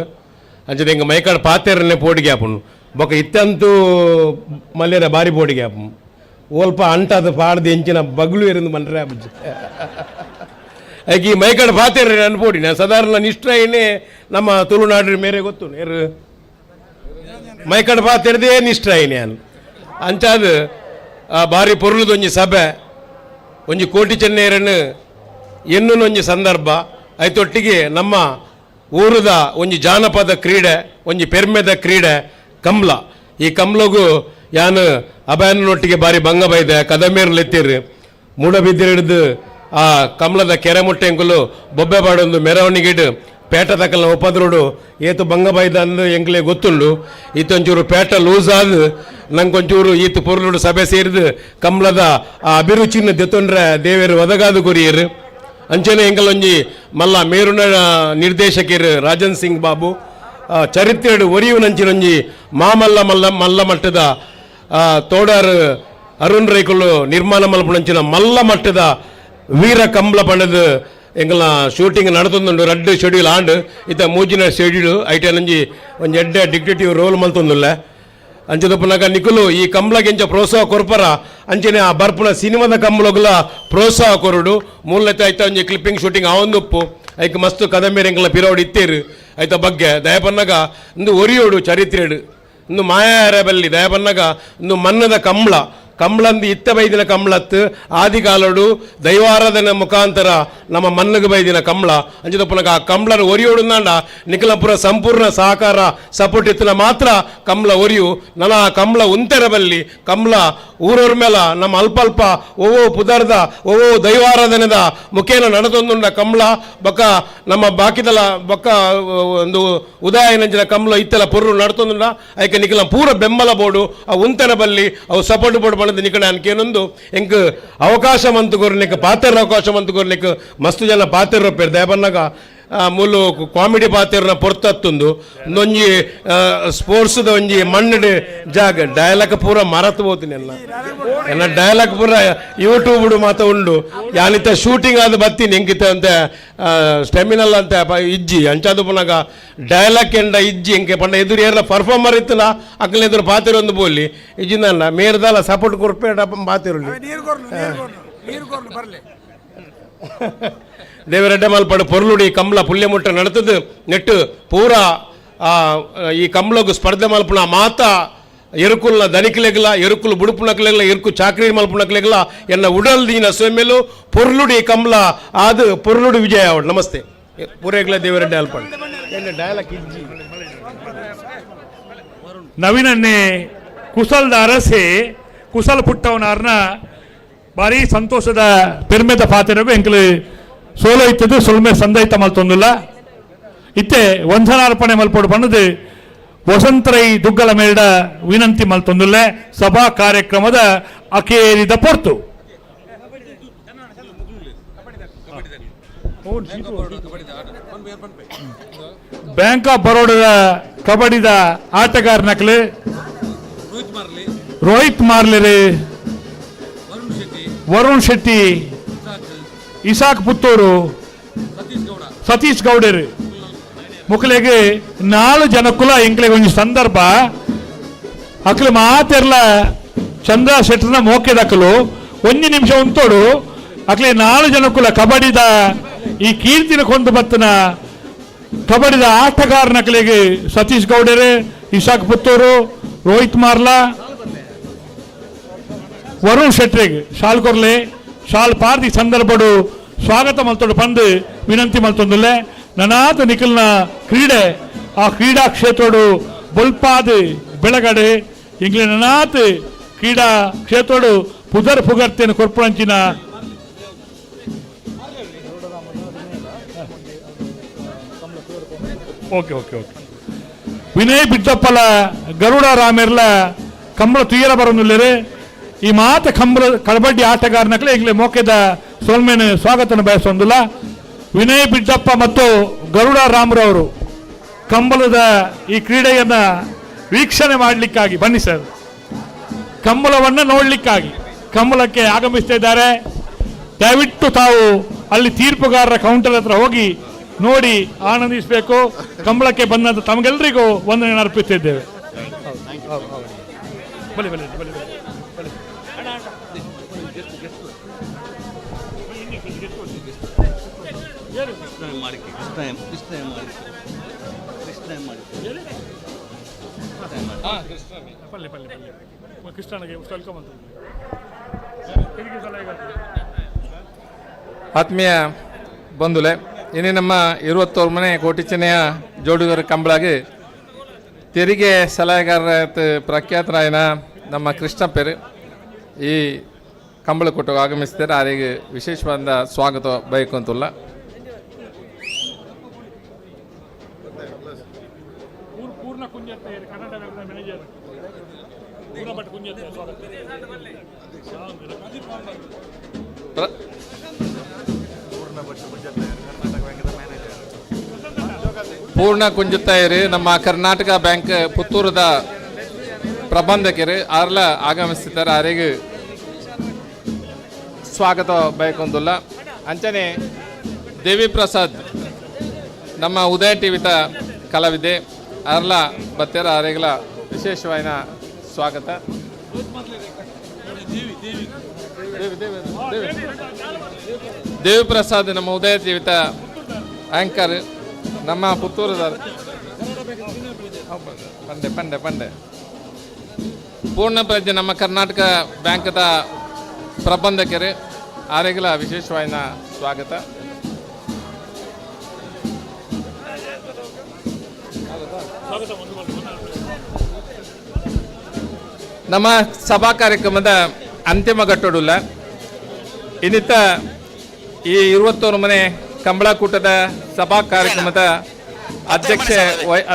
ಅಂಚದ ಹಿಂಗೆ ಮೈಕಾಡು ಪಾತಿರನ್ನೇ ಪೋಡಿಗೆ ಆಪುನು ಬೊಕ್ಕ ಇತ್ತಂತೂ ಮಲ್ಯರ ಬಾರಿ ಪೋಡಿಗೆ ಆಪು ಓಲ್ಪ ಅಂಟದು ಪಾಡ್ದು ಎಂಚಿನ ಬಗ್ಲು ಇருந்து ಮನ್ರೆ ಆಪುಜಿ ಈ ಮೈಕಾಡು ಪಾತಿರ ಅನ್ಪೋಡಿ ನಾನು ಸಾಧಾರಣ ನಿಷ್ಠ ಏನೇ ನಮ್ಮ ತುಳುನಾಡ್ರ ಮೇರೆ ಗೊತ್ತು ನೇರು ಮೈಕಾಡು ಪಾತಿರದೇ ನಿಷ್ಠ ಏನೇ ಅನ್ ಅಂಚಾದ ಬಾರಿ ಪೊರ್ಲುದೊಂಜಿ ಸಭೆ ಒಂಜಿ ಕೋಟಿ ಚೆನ್ನೈರನ್ನು ಎನ್ನುನೊಂಜಿ ಸಂದರ್ಭ ಐತೊಟ್ಟಿಗೆ ನಮ್ಮ ಊರದ ಒಂಜಿ ಜಾನಪದ ಕ್ರೀಡೆ ಒಂಜಿ ಪೆರ್ಮೆದ ಕ್ರೀಡೆ ಕಂಬ್ಳ ಈ ಕಂಬ್ಳಗೂ ಯಾನು ಅಭಯನೊಟ್ಟಿಗೆ ಬಾರಿ ಭಂಗ ಬೈದೆ ಕದಮೇರ್ಲೆತ್ತಿರು ಮೂಡಬಿದ್ದಿರ ಹಿಡಿದು ಆ ಕಂಬ್ಳದ ಕೆರೆ ಮುಟ್ಟೆಂಕುಲು ಬೊಬ್ಬೆ ಬಾಡೊಂದು ಮೆರವಣಿಗೆಡು ಪೇಟ ತಕಲ್ನ ಒಪ್ಪದ್ರೋಡು ಏತು ಭಂಗ ಬೈದ ಅಂದು ಎಂಕ್ಲೆ ಗೊತ್ತುಂಡು ಈತೊಂಚೂರು ಪೇಟ ಲೂಸ್ ಆದ ನಂಗೊಂಚೂರು ಈತು ಪೊರ್ಲುಡು ಸಭೆ ಸೇರಿದು ಕಂಬ್ಳದ ಆ ಅಭಿರುಚಿನ ದೆತ್ತೊಂಡ್ರೆ ದೇವೇರು ಒದಗಾದು ಕೊರಿಯರು ಅಂಚನೆ ಎಂಕಲೊಂಜಿ ಮಲ್ಲ ಮೇರುನ ನಿರ್ದೇಶಕರು ರಾಜನ್ ಸಿಂಗ್ ಬಾಬು ಚರಿತ್ರೆಡು ಒರಿಯು ನಂಚಿನೊಂಜಿ ಮಾಮಲ್ಲ ಮಲ್ಲ ಮಟ್ಟದ ತೋಡಾರು ಅರುಣ್ ರೈಕುಲು ನಿರ್ಮಾಣ ಮಲ್ಪುನಂಚಿನ ಮಲ್ಲ ಮಟ್ಟದ ವೀರ ಕಂಬಳ ಪಂಡದ ಎಂಕಲ್ನ ಶೂಟಿಂಗ್ ನಡತೊಂದುಂಡು ರಡ್ಡ್ ಶೆಡ್ಯೂಲ್ ಆಂಡ್ ಇತ್ತ ಮೂಜಿನ ಶೆಡ್ಯೂಲ್ ಐಟೇನಂಜಿ ಒಂಜಿ ಎಡ್ಡೆ ಡಿಕ್ಟೇಟಿವ್ ರೋಲ್ ಮಲ್ತೊಂದುಲ್ಲ ಅಂಚದಪ್ಪನಾಗ ನಿಖಲು ಈ ಕಂಬಳಗೆ ಎಂಚ ಪ್ರೋತ್ಸಾಹ ಕೊರ್ಪರ ಅಂಚನೆ ಆ ಬರ್ಪುನ ಸಿನಿಮಾದ ಕಂಬಳಗುಲ ಪ್ರೋತ್ಸಾಹ ಕೊರಡು ಮೂಲತೆ ಆಯ್ತಾ ಒಂಜಿ ಕ್ಲಿಪ್ಪಿಂಗ್ ಶೂಟಿಂಗ್ ಆವೊಂದುಪ್ಪು ಐಕ್ ಮಸ್ತ್ ಕದಂಬೇರು ಎಂಕಲ್ನ ಪಿರೋಡು ಇತ್ತೇರು ಐತ ಬಗ್ಗೆ ದಯಪನ್ನಗ ಇಂದು ಒರಿಯೋಡು ಚರಿತ್ರೆಡು ಇಂದು ಮಾಯಾರ ಬಲ್ಲಿ ದಯಪನ್ನಗ ಇಂದು ಮನ್ನದ ಕಂಬಳಂದು ಇತ್ತ ಬೈದಿನ ಕಂಬಳತ್ತು ಆದಿಕಾಲಡು ದೈವಾರಾಧನೆ ಮುಖಾಂತರ ನಮ್ಮ ಮನ್ನಗ ಬೈದಿನ ಕಂಬಳ ಅಂಚದಪ್ಪನಗ ಆ ಕಂಬಳನ ಒರಿಯೋಡು ನಾಂಡ ನಿಖಲಪುರ ಸಂಪೂರ್ಣ ಸಹಕಾರ ಸಪೋರ್ಟ್ ಇತ್ತನ ಮಾತ್ರ ಕಂಬಳ ಒರಿಯು ನನ್ನ ಆ ಕಂಬಳ ಉಂತೆರ ಬಲ್ಲಿ ಕಂಬಳ ಊರವ್ರ ಮೇಲ ನಮ್ಮ ಅಲ್ಪ ಓವೋ ಪುದರ್ದ ಓವೋ ದೈವಾರಾಧನೆದ ಮುಖೇನ ನಡೆದೊಂದುಂಡ ಕಂಬಳ ಬೊಕ್ಕ ನಮ್ಮ ಬಾಕಿದಲ ಬೊಕ್ಕ ಒಂದು ಉದಯ ನಂಚಿನ ಕಂಬಳ ಇತ್ತೆಲ್ಲ ಪುರ್ರು ನಡ್ತೊಂದುಂಡ ಐಕೆ ನಿಖಲ ಪೂರ ಬೆಂಬಲ ಬೋಡು ಆ ಉಂತೆರ ಬಲ್ಲಿ ಅವು ಸಪೋರ್ಟ್ ಬೋರ್ಡ್ ಬಂದ ನಿಕಡೆ ಅನ್ಕೇನೊಂದು ಎಂಕ್ ಅವಕಾಶ ಮಂತು ಕೊರ್ನಿಕ್ ಪಾತ್ರ ಅವಕಾಶ ಮಂತು ಕೊರ್ನಿಕ್ ಮಸ್ತ್ ಜನ ಪಾತ್ರ ಪೇರು ದಯಬನ್ನಾಗ ಮೂಲು ಕಾಮಿಡಿ ಪಾತ್ರನ ಪೊರ್ತತ್ತುಂದು ಒಂಜಿ ಸ್ಪೋರ್ಟ್ಸ್ದ ಒಂಜಿ ಮಣ್ಣಡ್ ಜಾಗ ಡಯಲಾಗ್ ಪೂರ ಮರತು ಹೋತೀನಿ ಎಲ್ಲ ಡಯಲಾಗ್ ಪೂರ ಯೂಟ್ಯೂಬ್ ಮಾತ ಉಂಡು ಯಾನಿತ್ತ ಶೂಟಿಂಗ್ ಆದ ಬತ್ತೀನಿ ಎಂಕಿತ ಅಂತ ಸ್ಟೆಮಿನಲ್ ಅಂತ ಇಜ್ಜಿ ಅಂಚಾದು ಪುನಗ ಡಯಲಾಗ್ ಎಂಡ ಇಜ್ಜಿ ಎಂಕೆ ಪಂಡ ಎದುರು ಏರ್ಲ ಪರ್ಫಾರ್ಮರ್ ಇತ್ತನ ಅಕ್ಕಲ ಎದುರು ಪಾತ್ರ ಒಂದು ಬೋಲಿ ಇಜ್ಜಿನ ಮೇರ್ದಲ್ಲ ಸಪೋರ್ಟ್ ಕೊರ್ಪೇಟ ಪಾತಿರುಳ್ಳಿ ದೇವರೆಡ್ಡೆ ಮಲ್ಪಡು ಪೊರ್ಲುಡಿ ಕಂಬಳ ಪುಲ್ಯಮುಟ್ಟ ನಡತದು ನೆಟ್ಟು ಪೂರ ಈ ಕಂಬಳಗು ಸ್ಪರ್ಧೆ ಮಲ್ಪುನ ಮಾತ ಎರುಕುಲ್ನ ದನಿಕ್ಲೆಗ್ಲ ಎರುಕುಲು ಬುಡುಪುನಕ್ಲೆಗ್ಲ ಎರುಕು ಚಾಕ್ರಿ ಮಲ್ಪುನಕ್ಲೆಗ್ಲ ಎನ್ನ ಉಡಲ್ ದೀನ ಸೊಮ್ಮೆಲು ಪೊರ್ಲುಡಿ ಕಂಬಳ ಆದು ಪೊರ್ಲುಡಿ ವಿಜಯ ಅವಳು ನಮಸ್ತೆ ಪೂರೆಗ್ಲ ದೇವರೆಡ್ಡೆ ಅಲ್ಪಡು ಡಯಲಾಗ್ ಇಜ್ಜಿ ನವೀನನ್ನೇ ಕುಸಲ್ದ ಅರಸೆ ಕುಸಲ್ ಪುಟ್ಟವನಾರ್ನ ಭಾರಿ ಸಂತೋಷದ ಪೆರ್ಮೆದ ಪಾತ್ರಗೂ ಎಂಕಲು ಸೋಲು ಇತ್ತದು ಸುಳ್ಮೆ ಸಂದೈತ ಮಲ್ತೊಂದುಲ್ಲ ಇತ್ತೆ ವಂದನಾರ್ಪಣೆ ಮಲ್ಪಡು ಬಣ್ಣದು ವಸಂತರೈ ದುಗ್ಗಲ ಮೇಲ್ಡ ವಿನಂತಿ ಮಲ್ತೊಂದುಲ್ಲೆ ಸಭಾ ಕಾರ್ಯಕ್ರಮದ ಅಕೇರಿದ ಪೊರ್ತು ಬ್ಯಾಂಕ್ ಆಫ್ ಬರೋಡದ ಕಬಡ್ಡಿದ ಆಟಗಾರನಕ್ಲು ರೋಹಿತ್ ಮಾರ್ಲೆ ವರುಣ್ ಶೆಟ್ಟಿ ಇಸಾಕ್ ಪುತ್ತೂರು ಸತೀಶ್ ಗೌಡರು ಮುಕ್ಲೆಗೆ 4 ಜನಕ್ಕುಲ ಎಂಕ್ಲೆಗೆ ಒಂದು ಸಂದರ್ಭ ಅಕ್ಲು ಮಾತೆರ್ಲ ಚಂದ್ರ ಶೆಟ್ಟರ್ನ ಮೋಕೆದಕ್ಕಲು 1 ನಿಮಿಷ ಉಂಟೋಡು ಅಕ್ಲೆ 4 ಜನಕ್ಕುಲ ಕಬಡ್ಡಿದ ಈ ಕೀರ್ತಿನ ಕೊಂಡು ಬತ್ತನ ಕಬಡ್ಡಿದ ಆಟಗಾರನಕ್ಲೆಗೆ ಸತೀಶ್ ಗೌಡರು ಇಸಾಕ್ ಪುತ್ತೂರು ರೋಹಿತ್ ಮಾರ್ಲಾ ವರುಣ್ ಶೆಟ್ರಿಗೆ ಶಾಲ್ ಕೊರ್ಲೆ ಶಾಲ್ ಪಾರ್ದಿ ಸಂದರ್ಭಡು ಸ್ವಾಗತ ಮಲ್ತೊಡು ಪಂದು ವಿನಂತಿ ಮಲ್ತೊಂದುಲ್ಲೆ ನನಾತ ನಿಖಲ್ನ ಕ್ರೀಡೆ ಆ ಕ್ರೀಡಾ ಕ್ಷೇತ್ರಡು ಬೊಲ್ಪಾದು ಬೆಳಗಡೆ ಇಂಗ್ಲೆ ನನಾತ್ ಕ್ರೀಡಾ ಕ್ಷೇತ್ರಡು ಪುದರ್ ಪುಗರ್ತೆಯನ್ನು ಕೊರ್ಪುಣಂಚಿನ ಓಕೆ ಓಕೆ ಓಕೆ ವಿನಯ್ ಬಿಟ್ಟಪ್ಪಲ ಗರುಡ ರಾಮೇರ್ಲ ಕಂಬಳ ತುಯ್ಯರ ಬರೋದಿಲ್ಲರೆ ಈ ಮಾತ ಕಂಬಳ ಕಬಡ್ಡಿ ಆಟಗಾರನಕ್ಲೆ ಈಗಲೇ ಮೋಕೆದ ಸೋಲ್ಮೇನ್ ಸ್ವಾಗತನ ಬಯಸೊಂದಿಲ್ಲ ವಿನಯ್ ಬಿಡ್ಡಪ್ಪ ಮತ್ತು ಗರುಡ ರಾಮರವರು ಕಂಬಳದ ಈ ಕ್ರೀಡೆಯನ್ನ ವೀಕ್ಷಣೆ ಮಾಡಲಿಕ್ಕಾಗಿ ಬನ್ನಿ ಸರ್ ಕಂಬಳವನ್ನು ನೋಡಲಿಕ್ಕಾಗಿ ಕಂಬಳಕ್ಕೆ ಆಗಮಿಸ್ತಾ ಇದ್ದಾರೆ ದಯವಿಟ್ಟು ತಾವು ಅಲ್ಲಿ ತೀರ್ಪುಗಾರರ ಕೌಂಟರ್ ಹತ್ರ ಹೋಗಿ ನೋಡಿ ಆನಂದಿಸಬೇಕು ಕಂಬಳಕ್ಕೆ ಬಂದಂತ ತಮಗೆಲ್ಲರಿಗೂ ವಂದನೆ ಅರ್ಪಿಸುತ್ತಿದ್ದೇವೆ ಬಲಿ ಬಲಿ ಬಲಿ ಆತ್ಮೀಯ ಬಂಧುಲೆ ಇನ್ನೇ ನಮ್ಮ 20 ಮನೆ ಕೋಟಿ ಚೆನ್ನೆಯ ಜೋಡುಗರ ಕಂಬಳಾಗಿ ತೆರಿಗೆ ಸಲಹೆಗಾರರ ಪ್ರಖ್ಯಾತರಾಯನ ನಮ್ಮ ಕೃಷ್ಣಪ್ಪರು ಈ ಕಂಬಳ ಕೊಟ್ಟು ಆಗಮಿಸ್ತಾರೆ ಅವರಿಗೆ ವಿಶೇಷವಾದ ಸ್ವಾಗತ ಬಯಕಂತಲ್ಲ ಪೂರ್ಣ ಕುಂಜುತ್ತಾಯರು ನಮ್ಮ ಕರ್ನಾಟಕ ಬ್ಯಾಂಕ್ ಪುತ್ತೂರದ ಪ್ರಬಂಧಕರು ಅವರೆಲ್ಲ ಆಗಮಿಸ್ತಿದ್ದಾರೆ ಅವರಿಗೆ ಸ್ವಾಗತ ಬಯಕೊಂದಿಲ್ಲ ಅಂಚನೆ ದೇವಿ ಪ್ರಸಾದ್ ನಮ್ಮ ಉದಯ ಟಿವಿತ ಕಲಾವಿದೆ ಅರ್ಲ ಬತ್ತೇರ ಅರೆಗಳ ವಿಶೇಷವಾದ ಸ್ವಾಗತ. ದೇವಿ ಪ್ರಸಾದ್ ನಮ್ಮ ಉದಯ ಟಿವಿತ ಆಂಕರ್ ನಮ್ಮ ಪುತ್ತೂರದ ಪಂಡೆ ಪಂಡೆ ಪಂಡೆ ಪೂರ್ಣ ಪ್ರಜ್ಞೆ ನಮ್ಮ ಕರ್ನಾಟಕ ಬ್ಯಾಂಕ್ದ ಪ್ರಬಂಧಕರು ಆರೆಗಳ ವಿಶೇಷವಾದ ಸ್ವಾಗತ. ನಮ್ಮ ಸಭಾ ಕಾರ್ಯಕ್ರಮದ ಅಂತಿಮ ಘಟ್ಟಡುಲ್ಲ ಇನ್ನಿತ್ತ ಈ 21 ಮನೆ ಕಂಬಳಕೂಟದ ಸಭಾ ಕಾರ್ಯಕ್ರಮದ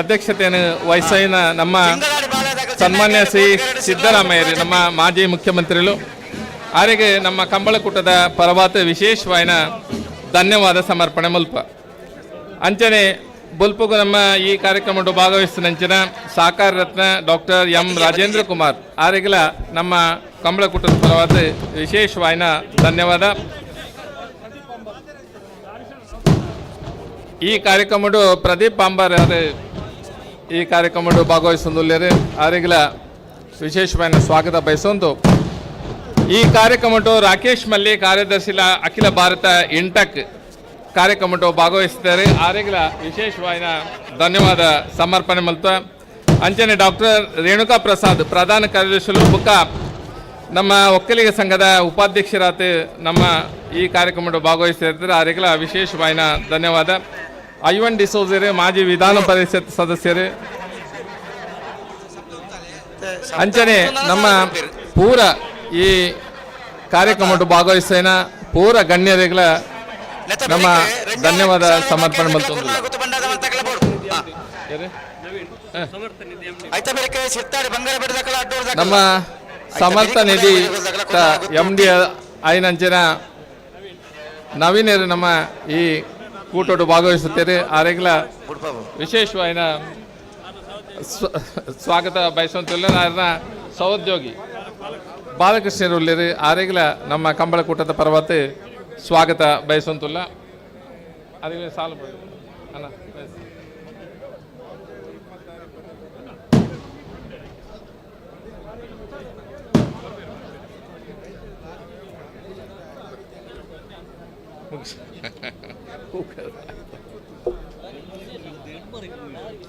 ಅಧ್ಯಕ್ಷತೆಯನ್ನು ವಹಿಸಿನ ನಮ್ಮ ಸನ್ಮಾನ್ಯ ಶ್ರೀ ಸಿದ್ದರಾಮಯ್ಯರು ನಮ್ಮ ಮಾಜಿ ಮುಖ್ಯಮಂತ್ರಿಗಳು ಅವರಿಗೆ ನಮ್ಮ ಕಂಬಳಕೂಟದ ಪರವಾತ ವಿಶೇಷವಾದ ಧನ್ಯವಾದ ಸಮರ್ಪಣೆ ಮುಲ್ಪ ಅಂಚನೆ ಬುಲ್ಪುಗು ನಮ್ಮ ಈ ಕಾರ್ಯಕ್ರಮ ಭಾಗವಹಿಸಿದಂಚಿನ ಸಹಕಾರ ರತ್ನ ಡಾಕ್ಟರ್ ಎಂ ರಾಜೇಂದ್ರ ಕುಮಾರ್ ಅವರಿಗೆಲ್ಲ ನಮ್ಮ ಕಂಬಳಕೂಟದ ಪರವಾದ ವಿಶೇಷವಾದ ಧನ್ಯವಾದ. ಈ ಕಾರ್ಯಕ್ರಮ ಪ್ರದೀಪ್ ಪಾಂಬಾರ್ ಅವರು ಈ ಕಾರ್ಯಕ್ರಮ ಭಾಗವಹಿಸಿದ್ದಾರೆ ಅವರಿಗೆಲ್ಲ ವಿಶೇಷವಾದ ಸ್ವಾಗತ ಬಯಸೊಂದು ಈ ಕಾರ್ಯಕ್ರಮ ರಾಕೇಶ್ ಮಲ್ಲಿ ಕಾರ್ಯದರ್ಶಿಲ ಅಖಿಲ ಭಾರತ ಇಂಟಕ್ ಕಾರ್ಯಕ್ರಮ ಭಾಗವಹಿಸಿದ್ದಾರೆ ಅವರಿಗೆಲ್ಲ ವಿಶೇಷವಾದ ಧನ್ಯವಾದ ಸಮರ್ಪಣೆ ಮಲ್ತ ಅಂಚನೆ ಡಾಕ್ಟರ್ ರೇಣುಕಾ ಪ್ರಸಾದ್ ಪ್ರಧಾನ ಕಾರ್ಯದರ್ಶಿಗಳು ಬುಕ್ಕ ನಮ್ಮ ಒಕ್ಕಲಿಗ ಸಂಘದ ಉಪಾಧ್ಯಕ್ಷರಾದ ನಮ್ಮ ಈ ಕಾರ್ಯಕ್ರಮ ಭಾಗವಹಿಸ್ತಿರ್ತಾರೆ ಅವರಿಗೆಲ್ಲ ವಿಶೇಷವಾದ ಧನ್ಯವಾದ. ಐವನ್ ಡಿಸೋಜರು ಮಾಜಿ ವಿಧಾನ ಪರಿಷತ್ ಸದಸ್ಯರು ಅಂಚನೆ ನಮ್ಮ ಪೂರ ಈ ಕಾರ್ಯಕ್ರಮ ಭಾಗವಹಿಸಿನ ಪೂರ ಗಣ್ಯರಿಗಳ ನಮ್ಮ ಧನ್ಯವಾದ ಸಮರ್ಪಣೆ ಮಾಡ್ತಂದು ನಮ್ಮ ಸಮರ್ಥ ನಿಧಿ MD ಐನಂಚಿನ ನವೀನರು ನಮ್ಮ ಈ ಕೂಟೋಡು ಭಾಗವಹಿಸುತ್ತಾರೆ ಅವರಿಗೆಲ್ಲ ವಿಶೇಷವಾದ ಸ್ವಾಗತ ಬಯಸುವಂತಿಲ್ಲ. ಅವರ ಸಹೋದ್ಯೋಗಿ ಬಾಲಕೃಷ್ಣರುಳ್ಳರು ಅವರಿಗೆಲ್ಲ ನಮ್ಮ ಕಂಬಳಕೂಟದ ಪರ್ವತ ಸ್ವಾಗತ ಬಯಸುವಂತಿಲ್ಲ. ಅದಕ್ಕೆ ಸಾಲ ಅಣ್ಣ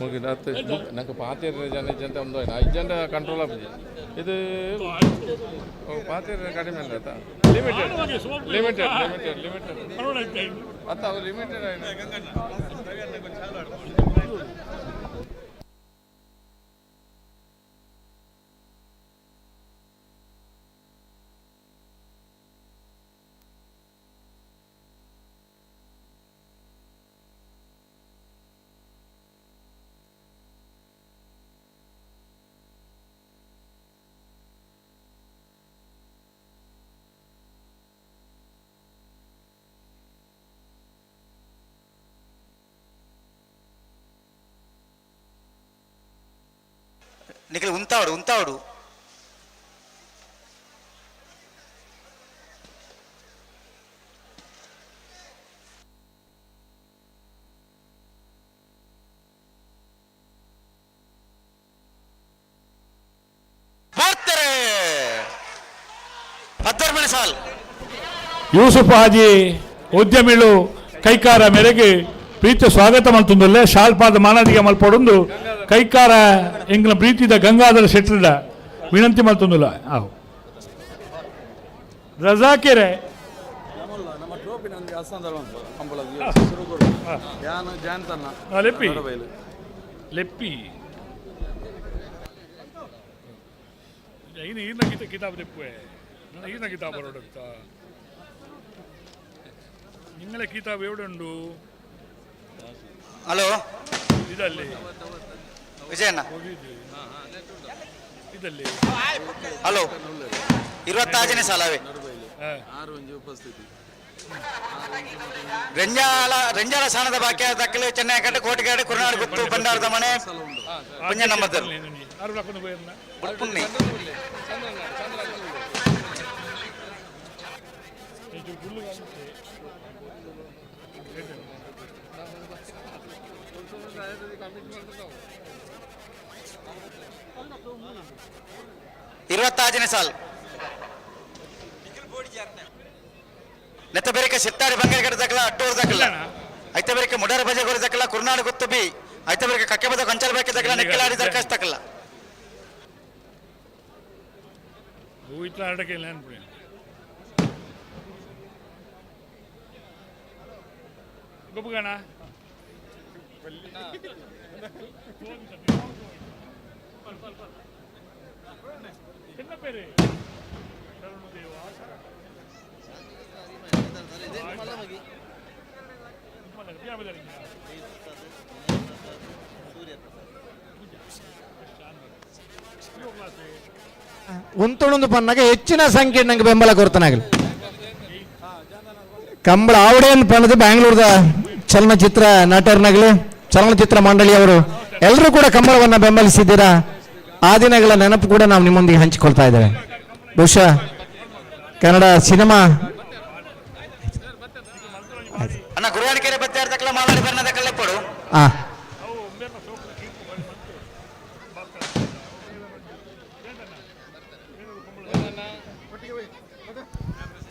ಮುಗಿದ నాకు పాత జన ఇజ్జంటే ఉందో ఇజ్జంటే కంట్రోల్ ఆఫ్ ఇది పాత కಡಿಮೆ ಅಲ್ಲ ಲಿಮಿಟೆಡ್ ಲಿಮಿಟೆಡ್ ಲಿಮಿಟೆಡ್ ಲಿಮಿಟೆಡ್ ಅತ್ತ ಅದು ಲಿಮಿಟೆಡ್ ನಿಖಿಲ್ ಉಂತಾವಡು ಉಂತಾವಡು ಸಾಲ್ ಯೂಸುಫ್ ಹಾಜಿ ಉದ್ಯಮಿಗಳು ಕೈಕಾರ ಮೇರೆಗೆ ಪ್ರೀತಿ ಸ್ವಾಗತ ಮಲ್ತುಂದಲ್ಲೇ ಶಾಲ್ಪಾದ ಮಾನದಿಗೆ ಮಲ್ಪಡೊಂದು ಕೈಕಾರ ಎಂಗ್ಲ ಪ್ರೀತಿದ ಗಂಗಾಧರ ಶೆಟ್ಟರ್ದ ವಿನಂತಿ ಮಲ್ತುಂದುಲ್ಲ ಅವು ರಜಾಕೆರೆ ಲೆಪ್ಪಿ ಲೆಪ್ಪಿ ಈನ ಕಿತಾಬ್ ತೆಪ್ಪುವೆ ಈನ ಕಿತಾಬ್ ಬರೋಡುತ್ತಾ ನಿಮ್ಮಲೆ ಕಿತಾಬ್ ಎವಡುಂಡು ಹಲೋ ಇದರಲ್ಲಿ ವಿಜಯಣ್ಣ ಇದರಲ್ಲಿ ಹಲೋ 26ನೇ ಸಾಲವೇ ರಂಜಾಲ ಸಾಣದ ಬಾಕ್ಯ ದಕ್ಕಲು ಚೆನ್ನೈ ಕಟ್ಟೆ ಕೋಟಿಗಾಡೆ ಕುರುನಾಡು ಗುತ್ತು ಬಂಡಾರದ ಮನೆ ಪುಣ್ಯ ನಮ್ಮದರು ಪುಣ್ಯ ಇರುವತ್ತಾಜನೇ ಸಾಲ್ ನೆತ್ತ ಬೇರೆ ಸಿತ್ತಾಡಿ ಬಂಗಾರ ಕಡೆ ದಕ್ಕಲ ಅಟ್ಟೋರ್ ದಕ್ಕಲ ಐತೆ ಬೇರೆ ಮುಡಾರ ಬಜೆ ಗೋರಿ ದಕ್ಕಲ ಕುರ್ನಾಡು ಗುತ್ತಬಿ ಐತೆ ಬೇರೆ ಕಕ್ಕೆ ಬದ ಕಂಚಲ್ ಬೇಕೆ ದಕ್ಕಲ ನೆಕ್ಕಲಾಡಿ ದರ್ಕಸ್ ದಕ್ಕಲ ಇಟ್ಲ ಆಡಕ್ಕೆ ಇಲ್ಲ ಅನ್ಬಿಡಿ ಗೊಬ್ಬಗಣ చిన్న పేరు ಒಂದೊಂದು ಪನ್ನಾಗ ಹೆಚ್ಚಿನ ಸಂಖ್ಯೆ ನಂಗೆ ಬೆಂಬಲ ಕೊಡ್ತಾನಾಗಲಿ ಕಂಬಳ ಆವಡೇನು ಪಣ್ಣದು ಬ್ಯಾಂಗ್ಳೂರ್ದ ಚಲನಚಿತ್ರ ನಟರ್ನಾಗಲಿ ಚಲನಚಿತ್ರ ಮಂಡಳಿಯವರು ಎಲ್ಲರೂ ಕೂಡ ಕಂಬಳವನ್ನು ಬೆಂಬಲಿಸಿದ್ದೀರಾ ಆ ದಿನಗಳ ನೆನಪು ಕೂಡ ನಾವು ನಿಮ್ಮೊಂದಿಗೆ ಹಂಚಿಕೊಳ್ತಾ ಇದ್ದೇವೆ ಬಹುಶಃ ಕನ್ನಡ ಸಿನಿಮಾ ಅಣ್ಣ ಗುರುವಾಣಿಕೆರೆ ಬತ್ತಾರ್ದಕ್ಕಲ ಮಾಲಾಡಿ ಬರ್ನದಕ್ಕಲ್ಲ ಕೊಡು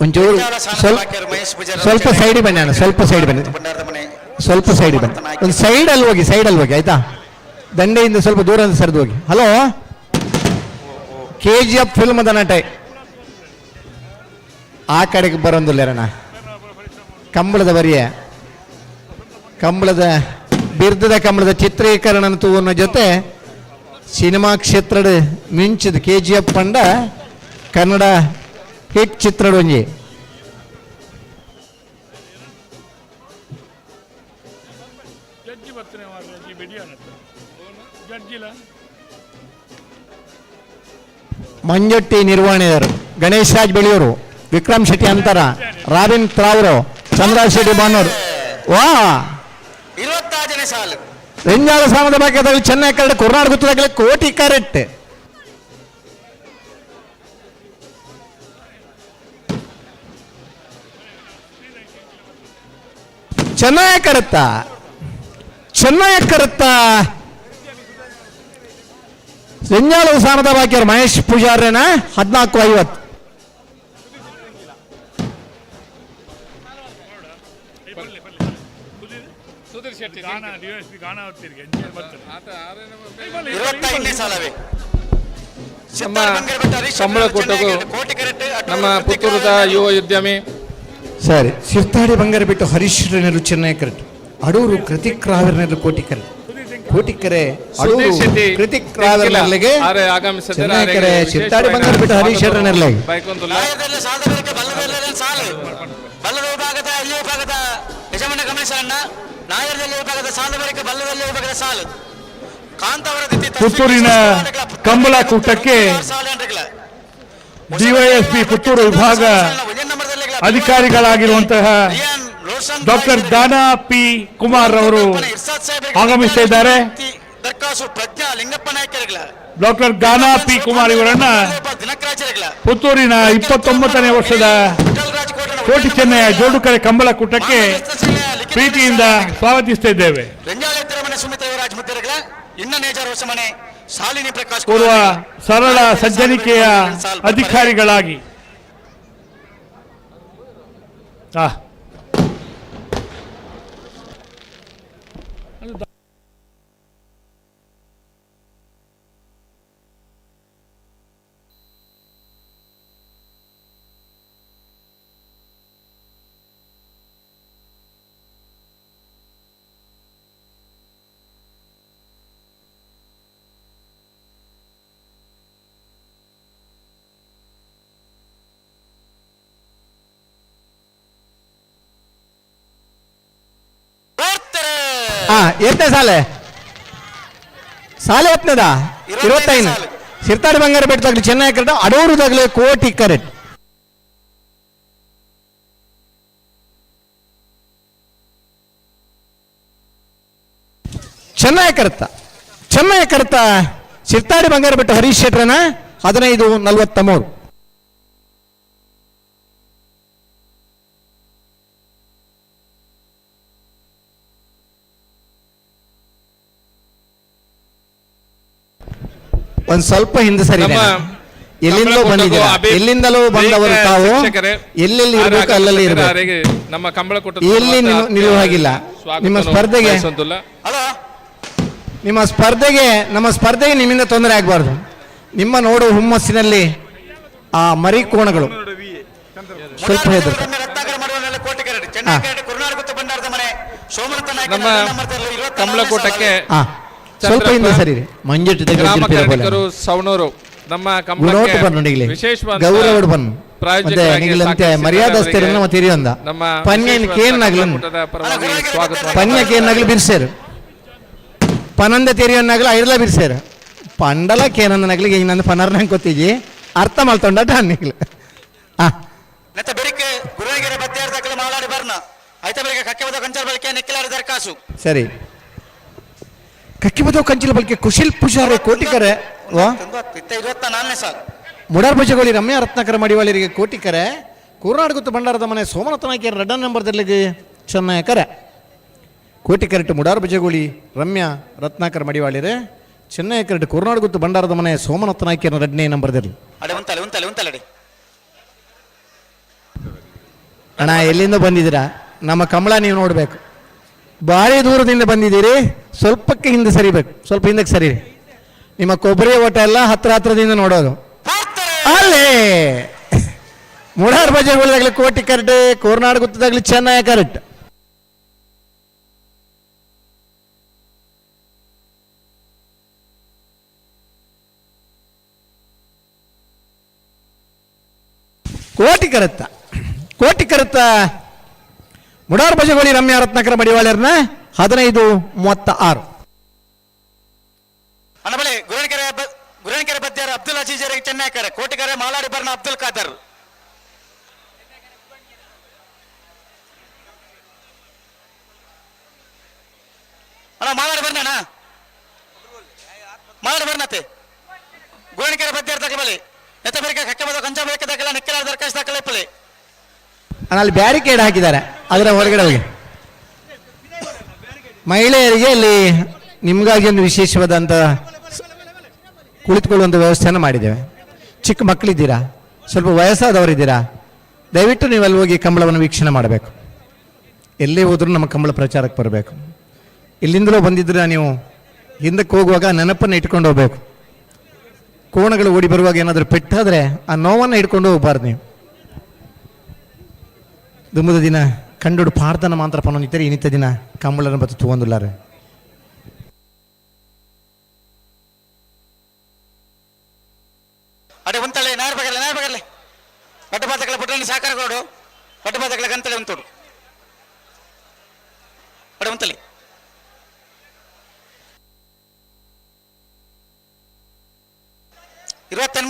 ಒಂಚೂರು ಸ್ವಲ್ಪ ಸೈಡ್ ಬನ್ನಿ ಅಣ್ಣ ಸ್ವಲ್ಪ ಸೈಡ್ ಬನ್ನಿ ಸ್ವಲ್ಪ ಸೈಡ್ ಬನ್ನಿ ಒಂದು ಸೈಡಲ್ಲಿ ಹೋಗಿ ಆಯ್ತಾ ದಂಡೆಯಿಂದ ಸ್ವಲ್ಪ ದೂರ ಸರಿದು ಹೋಗಿ ಹಲೋ KGF ಫಿಲ್ಮದ ನಟ ಆ ಕಡೆಗೆ ಬರೋದಿಲ್ಲರಣ್ಣ ಕಂಬಳದ ಬರಿಯ ಕಂಬಳದ ಬಿರ್ದದ ಕಂಬಳದ ಚಿತ್ರೀಕರಣ ತೂವನ ಜೊತೆ ಸಿನಿಮಾ ಕ್ಷೇತ್ರದ ಮಿಂಚಿದ KGF ಪಂಡ ಕನ್ನಡ ಹಿಟ್ ಚಿತ್ರಡ್ ಒಂಜಿ ಜಡ್ಜಿ ಬರ್ತಾನೆ ಜಡ್ಜಿ ಬೆಡಿಯಾನ ಜಡ್ಜಿಲ ಮಂಜಟ್ಟಿ ನಿರ್ವಹಣೆಯರು ಗಣೇಶ್ ರಾಜ್ ಬೆಳೆಯೂರು ವಿಕ್ರಮ್ ಶೆಟ್ಟಿ ಅಂತರ ರಾಬಿನ್ ತ್ರಾವ್ರು ಚಂದ್ರರಾಜ್ ಶೆಟ್ಟಿ ಬಾನೂರು ವಾ 26ನೇ ಸಾಲು ರೆಂಜಾಳ ಸಾಮದ ಭಾಗ್ಯದಲ್ಲಿ ಚೆನ್ನೈ ಕರಡು ಕುರ್ನಾಡ್ ಗುತ್ತದಾಗಲೇ ಕೋಟಿ ಕರೆಕ್ಟ್ ಚೆನ್ನಾಗಿ ಕರುತ್ತಾ ರೆಂಜಾಳ ಸಾಮದ ಭಾಗ್ಯರು ಮಹೇಶ್ ಪೂಜಾರ್ಯನ 14:50 ನಮ್ಮ ಸಂಬಳ ಕೊಟ್ಟಗೂ ನಮ್ಮ ಪುತ್ತೂರದ ಯುವ ಉದ್ಯಮಿ ಸರಿ ಸಿರ್ತಾಡಿ ಬಂಗಾರ ಬಿಟ್ಟು ಹರೀಶ್ ನೆರಳು ಚೆನ್ನೈ ಕರೆಕ್ಟ್ ಅಡೂರು ಕೃತಿಕ್ ರಾವಿರ್ನೆರಳು ಕೋಟಿಕರೆ ಅಡೂರು ಕೃತಿಕ್ ರಾವಿರ್ನೆರಳಿಗೆ ಚೆನ್ನೈ ಕರೆ ಸಿರ್ತಾಡಿ ಬಂಗಾರ ಬಿಟ್ಟು ಹರೀಶ್ ನೆರಳಿಗೆ ಬಲ್ಲದ ವಿಭಾಗದ ಇಲ್ಲಿ ವಿಭಾಗದ ಯಜಮಾನ ಗಮನಿಸೋಣ ನಾಯರದಲ್ಲಿ ವಿಭಾಗದ ಸಾಲುವರೆಗೆ ಬಲ್ಲದಲ್ಲಿ ವಿಭಾಗದ ಸಾಲು ಪುತ್ತೂರಿನ ಕಂಬಳ ಕೂಟಕ್ಕೆ ಡಿವೈಎಸ್ಪಿ ಪುತ್ತೂರು ವಿಭಾಗ ಅಧಿಕಾರಿಗಳಾಗಿರುವಂತಹ ಡಾಕ್ಟರ್ ದಾನಾ ಪಿ ಕುಮಾರ್ ಅವರು ಆಗಮಿಸ್ತಾ ಇದ್ದಾರೆ. ಡಾಕ್ಟರ್ ಗಾನಾ ಪಿ ಕುಮಾರ್ ಇವರನ್ನ ಪುತ್ತೂರಿನ 29ನೇ ವರ್ಷದ ಕೋಟಿ ಚೆನ್ನಯ ಜೋಡುಕರೆ ಕಂಬಳ ಕೂಟಕ್ಕೆ ಪ್ರೀತಿಯಿಂದ ಸ್ವಾಗತಿಸ್ತಾ ಇದ್ದೇವೆ. ಪೂರ್ವ ಸರಳ ಸಜ್ಜನಿಕೆಯ ಅಧಿಕಾರಿಗಳಾಗಿ ಎಷ್ಟನೇ ಸಾಲೆ ಎತ್ತನದ 25 ಸಿರ್ತಾಡಿ ಬಂಗಾರ ಬೆಟ್ಟದಾಗಲಿ ಚೆನ್ನೈ ಕರೆಕ್ಟ್ ಅಡೂರುದಾಗಲೇ ಕೋಟಿ ಕರೆಕ್ಟ್ ಚೆನ್ನೈ ಕರೆಕ್ಟ ಸಿರ್ತಾಡಿ ಬಂಗಾರ ಬೆಟ್ಟ ಹರೀಶ್ ಶೆಟ್ರನ 15:43 ಒಂದ್ ಸ್ವಲ್ಪ ಹಿಂದೆ ಸರಿ ನಮ್ಮ ಎಲ್ಲಿಂದಲೋ ಬಂದಿದ್ದೀರಾ, ಎಲ್ಲಿಂದಲೋ ಬಂದವರು ತಾವು, ಎಲ್ಲೆಲ್ಲಿ ಇರಬೇಕು ಅಲ್ಲಲ್ಲಿ ಇರಬೇಕು. ನಮ್ಮ ಕಂಬಳಕೂಟ ಎಲ್ಲಿ ನಿಲ್ಲುವ ಹಾಗಿಲ್ಲ. ನಿಮ್ಮ ಸ್ಪರ್ಧೆಗೆ ನಮ್ಮ ಸ್ಪರ್ಧೆಗೆ ನಿಮ್ಮಿಂದ ತೊಂದರೆ ಆಗಬಾರ್ದು. ನಿಮ್ಮ ನೋಡುವ ಹುಮ್ಮಸ್ಸಿನಲ್ಲಿ ಆ ಮರಿ ಕೋಣಗಳು ಸ್ವಲ್ಪ ಹೆದರ್ತಾರೆ. ನಮ್ಮ ಕಂಬಳಕೂಟಕ್ಕೆ ಸ್ವಲ್ಪ ಹಿಂದೆ ಸರಿ ಮಂಜುಟ್ ಗ್ರಾಮಕರಣಿಕರು ಸವಣೂರು ನಮ್ಮ ಗುಣೋಟು ಬನ್ನೊಂದಿಗೆ ಗೌರವಡು ಬನ್ನು ಮತ್ತೆ ನಿಗಲಂತೆ ಮರ್ಯಾದಸ್ಥರನ್ನ ಮತ್ತೆ ಹಿರಿಯೊಂದ ಪನ್ಯಕ್ಕೆ ಏನಾಗ್ಲನ್ನು ಪನ್ಯಕ್ಕೆ ಏನಾಗ್ಲಿ ಬಿರ್ಸೇರು ಪನಂದ ತೆರಿಯನ್ನಾಗ್ಲಿ ಐರ್ಲ ಬಿರ್ಸೇರು ಪಂಡಲಕ್ಕೆ ಏನಂದನಾಗ್ಲಿ ಈಗ ನಂದು ಪನರ್ನಂಗೆ ಗೊತ್ತಿಜಿ ಅರ್ಥ ಮಾಡ್ಕೊಂಡ ಅನ್ನಿಗ್ಲಿ ನೆತ್ತ ಬೆರಿಕೆ ಗುರುವಿಗೆರೆ ಬತ್ತೆರ್ದಕ್ಕಲ ಮಾಲಾಡಿ ಬರ್ನ ಐತ ಬೆರಿಕೆ ಕಕ್ಕೆಬದ ಕಂಚರ ಬಳಿಕೆ ನೆಕ್ಕಿಲಾಡಿ ದರ್ಕಾಸು ಸರಿ ಕಕ್ಕಿಬದ ಕಂಚಿಲ ಬಳಿಕೆ ಕುಶಲ್ ಪೂಜಾರೆ ಕೋಟಿಕರೆ ಮುಡಾರ್ ಭುಜಗೋಳಿ ರಮ್ಯಾ ರತ್ನಾಕರ ಮಡಿವಾಳರಿಗೆ ಕೋಟಿಕರೆ ಕೂರ್ನಾಡ್ಗುತ್ತು ಬಂಡಾರದ ಮನೆ ಸೋಮನಾಥನಾಕಿಯ ರೆಡ್ ನಂಬರ್ದಲ್ಲಿಗೆ ಚೆನ್ನಕರೆ ಕೋಟಿಕರೆಟ್ಟು ಮುಡಾರ್ ಭುಜಗೋಳಿ ರಮ್ಯಾ ರತ್ನಾಕರ ಮಡಿವಾಳಿರೆ ಚೆನ್ನಕರೆಟ್ಟು ಕೂರ್ನಾಡ್ಗುತ್ತು ಬಂಡಾರದ ಮನೆ ಸೋಮನಾಥನಾಕಿಯ ರೆಡ್ನೇ ನಂಬರ್ದಲ್ಲಿ ಅಣ್ಣ ಎಲ್ಲಿಂದ ಬಂದಿದ್ದೀರಾ? ನಮ್ಮ ಕಮಲ ನೀವು ನೋಡಬೇಕು. ಭಾರಿ ದೂರದಿಂದ ಬಂದಿದ್ದೀರಿ, ಸ್ವಲ್ಪಕ್ಕೆ ಹಿಂದೆ ಸರಿಬೇಕು, ಸ್ವಲ್ಪ ಹಿಂದಕ್ಕೆ ಸರಿ. ನಿಮ್ಮ ಕೊಬ್ಬರಿ ಓಟ ಎಲ್ಲ ಹತ್ರದಿಂದ ನೋಡೋದು. ಅಲ್ಲೇ ಮುಡಾರ್ ಬಜೆಗಳಾಗಲಿ ಕೋಟಿ ಕರೆಕ್ಟ್, ಕೋರ್ನಾಡು ಗುತ್ತದಾಗಲಿ ಚೆನ್ನಾಗಿ ಕರೆಕ್ಟ್. ಕೋಟಿ ಕರೆತ್ತ ಮುಡಾರ್ ಬಜಗೋಳಿ ರಮ್ಯಾ ರತ್ನಾಕರ ಮಡಿವಾಳರ್ನ 15:36. ಅನಬಲೆ ಗುರಣಿಕೆರೆ ಬದ್ಯಾರ ಅಬ್ದುಲ್ ಅಜೀಜರಿಗೆ ಚೆನ್ನೈಕರೆ ಕೋಟಿಕರೆ ಮಾಲಾಡಿ ಬರ್ನ ಅಬ್ದುಲ್ ಖಾದರ್ ಅಣ್ಣ ಮಾಲಾಡಿ ಬರ್ನತೆ ಗುರಣಿಕೆರೆ ಬದ್ಯಾರ ತಗಬಲೆ ನೆತ್ತ ಬೆರಿಕೆ ಕಕ್ಕೆ ಬದ ಕಂಚ ಬೇಕದಾಗಲ್ಲ ನೆಕ್ಕೆಲಾರ ದರ್ಕಾಶ್ ದಾಖಲೆ ಪಲೆ ಅಲ್ಲಿ ಬ್ಯಾರಿಕೇಡ್ ಹಾಕಿದ್ದಾರೆ, ಅದರ ಹೊರಗಡೆ ಹೋಗಿ. ಮಹಿಳೆಯರಿಗೆ ಅಲ್ಲಿ ನಿಮಗಾಗಿ ಒಂದು ವಿಶೇಷವಾದಂಥ ಕುಳಿತುಕೊಳ್ಳುವಂಥ ವ್ಯವಸ್ಥೆಯನ್ನು ಮಾಡಿದ್ದೇವೆ. ಚಿಕ್ಕ ಮಕ್ಕಳಿದ್ದೀರಾ, ಸ್ವಲ್ಪ ವಯಸ್ಸಾದವರಿದ್ದೀರಾ, ದಯವಿಟ್ಟು ನೀವು ಅಲ್ಲಿ ಹೋಗಿ ಕಂಬಳವನ್ನು ವೀಕ್ಷಣೆ ಮಾಡಬೇಕು. ಎಲ್ಲೇ ಹೋದ್ರೂ ನಮ್ಮ ಕಂಬಳ ಪ್ರಚಾರಕ್ಕೆ ಬರಬೇಕು. ಇಲ್ಲಿಂದಲೂ ಬಂದಿದ್ರೆ ನೀವು ಹಿಂದಕ್ಕೆ ಹೋಗುವಾಗ ನೆನಪನ್ನು ಇಟ್ಕೊಂಡು ಹೋಗ್ಬೇಕು. ಕೋಣಗಳು ಓಡಿ ಬರುವಾಗ ಏನಾದರೂ ಪೆಟ್ಟಾದರೆ ಆ ನೋವನ್ನು ಇಟ್ಕೊಂಡು ಹೋಗ್ಬಾರ್ದು ನೀವು. ದುಂಬದ ದಿನ ಕಂಡು ಪಾಡ್ತನ ಮಾತ್ರ ಪನೊಂದಿದ್ದಾರೆ, ಇನ್ನಿತ್ತ ದಿನ ಕಂಬಳನ ಬತ್ತು ತಗೊಂಡಿಲ್ಲಾರೆ. ಅಡೆ ಒಂತಳೆ ನಾರ್ ಬಗರ್ಲೆ ಬಟ್ಟಬಾತಗಳ ಪುಟ್ಟಣಿ ಸಾಕಾರ ಕೊಡು, ಬಟ್ಟಬಾತಗಳ ಗಂತಳೆ ಒಂತೋಡು ಅಡೆ ಒಂತಳೆ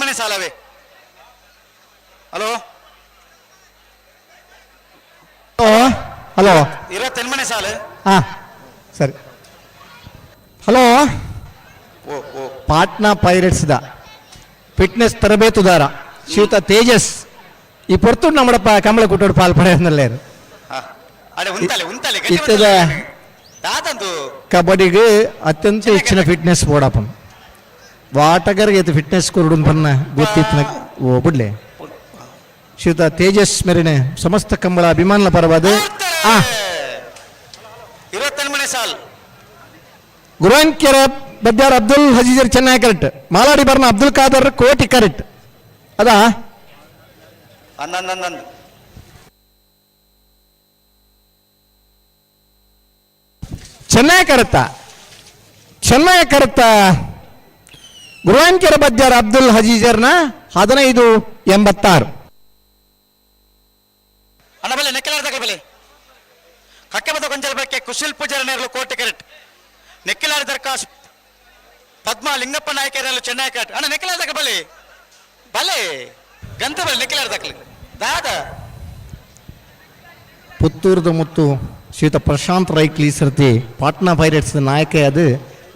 ಮನೆ ಸಾಲವೇ. ಹಲೋ ಹಲೋ 28 ಮನೆ ಸಾಲ. ಹಾಂ ಸರಿ. ಹಲೋ, ಪಾಟ್ನಾ ಪೈರೇಟ್ಸ್ದ ಫಿಟ್ನೆಸ್ ತರಬೇತುದಾರ ಶ್ರೀಯುತ ತೇಜಸ್ ಈ ಪೊರ್ತು ನಮ್ಮಡಪ್ಪ ಕಂಬಳ ಕುಟ್ಟೋಡು ಪಾಲ್ಪಡೆಯಲ್ಲೇ ಇತ್ತದ ಕಬಡ್ಡಿಗೆ ಅತ್ಯಂತ ಹೆಚ್ಚಿನ ಫಿಟ್ನೆಸ್ ಬೋಡಪ್ಪ ವಾಟಗರ್ಗೆ ಫಿಟ್ನೆಸ್ ಕೊರಡು ಬನ್ನ ಗೊತ್ತಿತ್ತು ಓ ಬಿಡ್ಲೆ. ಶ್ರೀಯುತ ತೇಜಸ್ ಮೇರಿನ ಸಮಸ್ತ ಕಂಬಳ ಅಭಿಮಾನ ಪರವಾದ 28 ಮನೆ ಸಾಲ್ ಗುರುವಾನ್ಕೆರೆ ಬದ್ಯಾರ್ ಅಬ್ದುಲ್ ಹಜೀಜರ್ ಚೆನ್ನಾಗಿ ಕರೆಕ್ಟ್, ಮಾಲಾಡಿ ಬರ್ನ ಅಬ್ದುಲ್ ಖಾದರ್ ಕೋಟಿ ಕರೆಕ್ಟ್. ಅದಾ ಚೆನ್ನಾಗಿ ಕರೆಕ್ಟ ಗುರುವಾನ್ಕೆರೆ ಬದ್ಯಾರ್ ಅಬ್ದುಲ್ ಹಜೀಜರ್ನ 15:86. ಅಣ್ಣಬಲೆ ನೆಕ್ಕೆಲಾರ್ದಾಗ ಬೆಲೆ ಕಕ್ಕೆಬದ ಗೊಂಜಲ ಬೆಳಕೆ ಕುಶಲ್ ಪೂಜಾರ ನೇರಲು ಕೋಟೆ ಕರೆಕ್ಟ್. ನೆಕ್ಕೆಲಾರ ದರ್ಕಾಸ್ ಪದ್ಮಾ ಲಿಂಗಪ್ಪ ನಾಯಕರಲ್ಲೂ ಚೆನ್ನೈ ಕರೆಕ್ಟ್. ಅಣ್ಣ ನೆಕ್ಕೆಲಾರ್ದಾಗ ಬಲೆ ಗಂತ ಬಲೆ ನೆಕ್ಕೆಲಾರ್ದಾಗಲಿ ದಾದ ಪುತ್ತೂರದ ಮುತ್ತು ಶ್ರೀಯುತ ಪ್ರಶಾಂತ್ ರೈಕ್ಲಿ ಸರ್ತಿ ಪಾಟ್ನಾ ಪೈರೇಟ್ಸ್ ನಾಯಕ ಅದು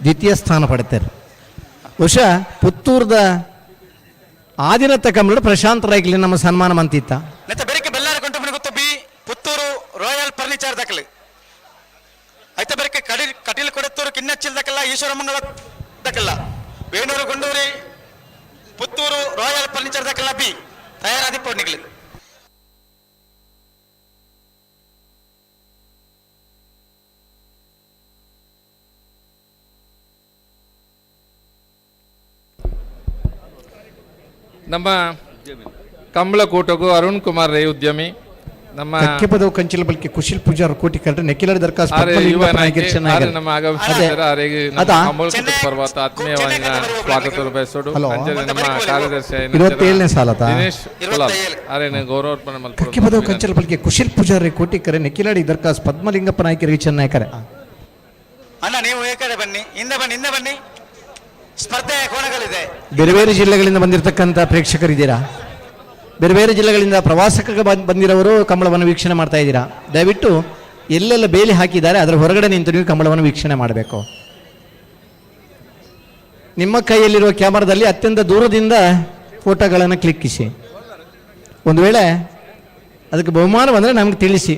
ದ್ವಿತೀಯ ಸ್ಥಾನ ಪಡ್ತಾರೆ. ಬಹುಶಃ ಪುತ್ತೂರದ ಆದಿನತ್ತ ಕಂಬಳ ಪ್ರಶಾಂತ್ ರೈಕ್ಲಿ ನಮ್ಮ ಸನ್ಮಾನ ಮಂತಿತ್ತ ನೆತ್ತ ಬೆರಿಕೆ ಬೆಲ್ಲಾರ ಕೊಂಟು ಗೊತ್ತು ಬಿ ಪುತ್ತೂರು ರಾಯಲ್ ಫರ್ನಿಚರ್ ದಕ್ಕಲಿ ಐತ ಬೆರಿಕೆ ಕಟೀಲ್ ಕೊಡತ್ತೂರು ಕಿನ್ನಚ್ಚಿಲ್ ದಕ್ಕಲ್ಲ ಈಶ್ವರ ಮಂಗಳ ದಕ್ಕಲ್ಲ Venur Gunduri Puttur royal furniture the club ತಯಾರಾದಿ ಪೋಣಿಗಳು ನಮ್ಮ ಕಂಬಳಕೂಟಗೂ ಅರುಣ್ ಕುಮಾರ್ ರೈ ಉದ್ಯಮಿ ನಮ್ಮ ಕಕ್ಕೆಪದವು ಕಂಚಿಲ ಬಲ್ಕಿ ಕುಶಲ್ ಪೂಜಾರ್ ಕೋಟಿ ಕಂಡ್ರೆ ನೆಕ್ಕಿಲರ್ ದರ್ಕಾಸ್ ನಮ್ಮ ಆಗಮಿಸಿದ್ದಾರೆ ಪರ್ವತ ಆತ್ಮೀಯವಾದ ಸ್ವಾಗತ ಬಯಸೋಡು ನಮ್ಮ ಕಾರ್ಯದರ್ಶಿ 27ನೇ ಸಾಲ ದಿನೇಶ್ ಆರೇನ ಗೌರವಾರ್ಪಣೆ ಕಕ್ಕೆಪದವು ಕಂಚಿಲ ಬಲ್ಕಿ ಕುಶಲ್ ಪೂಜಾರ್ ರೈ ಕೋಟಿ ಕರೆ ನೆಕ್ಕಿಲಾಡಿ ದರ್ಕಾಸ್ ಪದ್ಮಲಿಂಗಪ್ಪ ನಾಯಕರಿಗೆ ಚೆನ್ನೈಕರೆ ಅಣ್ಣ ನೀವು ಈ ಕಡೆ ಬನ್ನಿ ಹಿಂದೆ ಬನ್ನಿ ಸ್ಪರ್ಧೆಯ ಕೋಣಗಳಿದೆ. ಬೇರೆ ಬೇರೆ ಜಿಲ್ಲೆಗಳಿಂದ ಬಂದಿರತಕ್ಕಂಥ ಪ್ರೇಕ್ಷಕರಿದ್ದೀರಾ, ಬೇರೆ ಬೇರೆ ಜಿಲ್ಲೆಗಳಿಂದ ಪ್ರವಾಸಕ್ಕೆ ಬಂದಿರೋರು ಕಂಬಳವನ್ನು ವೀಕ್ಷಣೆ ಮಾಡ್ತಾ ಇದ್ದೀರಾ. ದಯವಿಟ್ಟು ಎಲ್ಲೆಲ್ಲ ಬೇಲಿ ಹಾಕಿದ್ದಾರೆ ಅದರ ಹೊರಗಡೆ ನಿಂತು ನೀವು ಕಂಬಳವನ್ನು ವೀಕ್ಷಣೆ ಮಾಡಬೇಕು. ನಿಮ್ಮ ಕೈಯಲ್ಲಿರುವ ಕ್ಯಾಮರಾದಲ್ಲಿ ಅತ್ಯಂತ ದೂರದಿಂದ ಫೋಟೋಗಳನ್ನು ಕ್ಲಿಕ್ಕಿಸಿ. ಒಂದು ವೇಳೆ ಅದಕ್ಕೆ ಬಹುಮಾನ ಬಂದರೆ ನಮಗೆ ತಿಳಿಸಿ.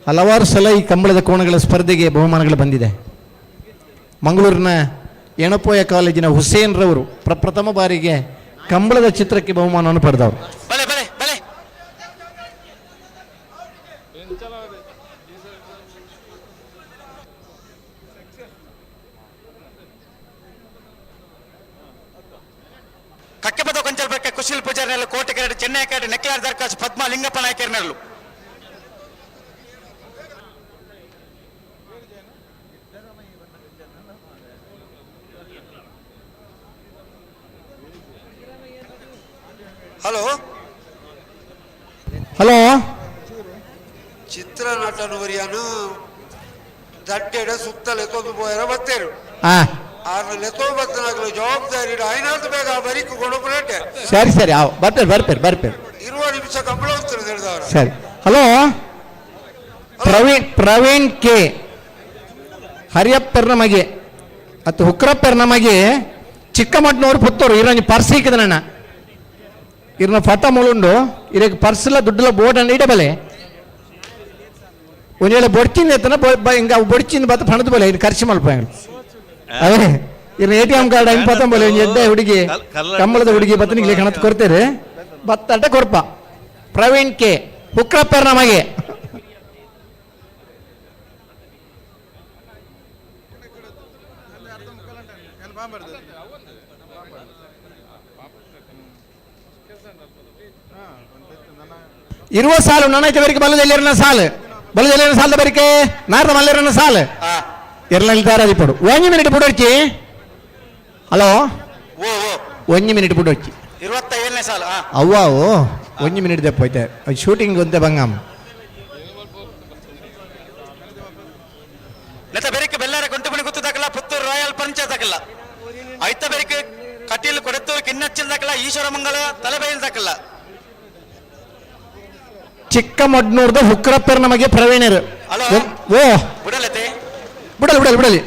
ಹಲವಾರು ಸಲ ಈ ಕಂಬಳದ ಕೋಣಗಳ ಸ್ಪರ್ಧೆಗೆ ಬಹುಮಾನಗಳು ಬಂದಿದೆ. ಮಂಗಳೂರಿನ ಎಣಪೋಯ ಕಾಲೇಜಿನ ಹುಸೇನ್ ರವರು ಪ್ರಥಮ ಬಾರಿಗೆ ಕಂಬಳದ ಚಿತ್ರಕ್ಕೆ ಬಹುಮಾನವನ್ನು ಪಡೆದವರು. ಕಕ್ಕೆಪದ ಕೊಂಚಲ್ಪಕ್ಕೆ ಕುಶಲ್ ಪೂಜಾರಿನಲ್ಲಿ ಕೋಟೆಕೆರಡು ಚೆನ್ನೈ ಅಕಾಡೆ ನೆಕ್ಲಾರ್ ದರ್ಕಾಸ್ ಪದ್ಮ ಲಿಂಗಪ್ಪ ನಾಯಕರ್ನಲ್ಲು ಹಲೋ ಚಿತ್ರನಟನವರಿಯನು ದಡ್ಡೆಡ ಸುತ್ತಲೆ ತೊಂದು ಪೋಯರ ಬತ್ತೇರು ಆರ್ನ ಲೆತ್ತೋ ಬತ್ತನಾಗಲು ಜವಾಬ್ದಾರಿ ಐನಾರ್ದು ಬೇಗ ಬರಿಕು ಕೊಡೋಪುರಟ್ಟೆ. ಸರಿ ಬರ್ಪೇರು 20 ನಿಮಿಷ ಕಂಬಳ ಹೋಗ್ತಾರೆ ಹೇಳಿದವರು. ಸರಿ. ಹಲೋ ಪ್ರವೀಣ್ ಕೆ ಹರಿಯಪ್ಪರ ನಮಗೆ ಮತ್ತು ಹುಕ್ರಪ್ಪರ ನಮಗೆ ಚಿಕ್ಕಮಟ್ಟನವರು ಪುತ್ತೂರು ಇರೋಂಜಿ ಪರ್ಸ್ ಇಕ್ಕದಣ್ಣ ಇರ್ನ ಫಟ ಮುಳುಂಡು ಇರಕ್ಕೆ ಪರ್ಸ್ಲ ದುಡ್ಡುಲ ಬೋರ್ಡ್ ಅನ್ನ ಇಡಬಲೆ ಒಂದು ವೇಳೆ ಬೊಡ್ಚಿಂದ ಎತ್ತನ ಹಿಂಗ ಬೊಡ್ಚಿಂದ ಬತ್ತ ಪಣದ ಬಲೆ ಇದು ಖರ್ಚು ಮಲ್ಪ ಅದೇ ಇರ್ನ ATM ಕಾರ್ಡ್ ಹಿಂಗೆ ಪತ್ತಂಬಲೆ ಎಡ್ಡೆ ಹುಡುಗಿ ಕಮ್ಮಳದ ಹುಡುಗಿ ಬತ್ತನಿಗೆ ಕಣತ್ ಕೊಡ್ತೇವೆ ಬತ್ತಟ ಕೊಡ್ಪ. ಪ್ರವೀಣ್ ಕೆ ಹುಕ್ರಪ್ಪರ ನಮಗೆ ಇರುವ ಸಾಲು ನನ್ನೈತೆ ಬರಿಕೆ ಬಲದಲ್ಲಿರನ ಸಾಲು ಸಾಲದ ಬರಿಕೆ ನಾರದ ಮಲ್ಲಿರನ ಸಾಲು ಎರಲಿದ್ದಾರೆ ಅದು ಪಡು 1 ಮಿನಿಟ್ ಬಿಡೋರ್ಚಿ. ಹಲೋ 1 ಮಿನಿಟ್ ಬಿಡೋರ್ಚಿ 27ನೇ ಸಾಲು ಅವ್ವಾವು 1 ಮಿನಿಟ್ ದೆಪ್ಪ ಐತೆ ಶೂಟಿಂಗ್ ಒಂದೇ ಬಂಗಮ್ಮ ನೆತ ಬೆರಿಕೆ ಬೆಲ್ಲಾರ ಗೊಂಟುಮಣಿ ಗುತ್ತದಾಕಲ್ಲ ಪುತ್ತೂರು ರಾಯಲ್ ಫರ್ನಿಚರ್ ದಾಕಲ್ಲ ಐತ ಬೆರಿಕೆ ಕಟೀಲ್ ಕೊಡತ್ತೂರು ಕಿನ್ನಚ್ಚಿಲ್ ದಾಕಲ್ಲ ಈಶ್ವರ ಮಂಗಲ ತಲೆಬೈಲ್ ದಾಕಲ್ಲ ಚಿಕ್ಕಮಡ್ನೂರ್ದ ಹುಕ್ರಪ್ಪರ್ ನಮಗೆ ಪ್ರವೀಣರು. ಓ ಬಿಡಲಿ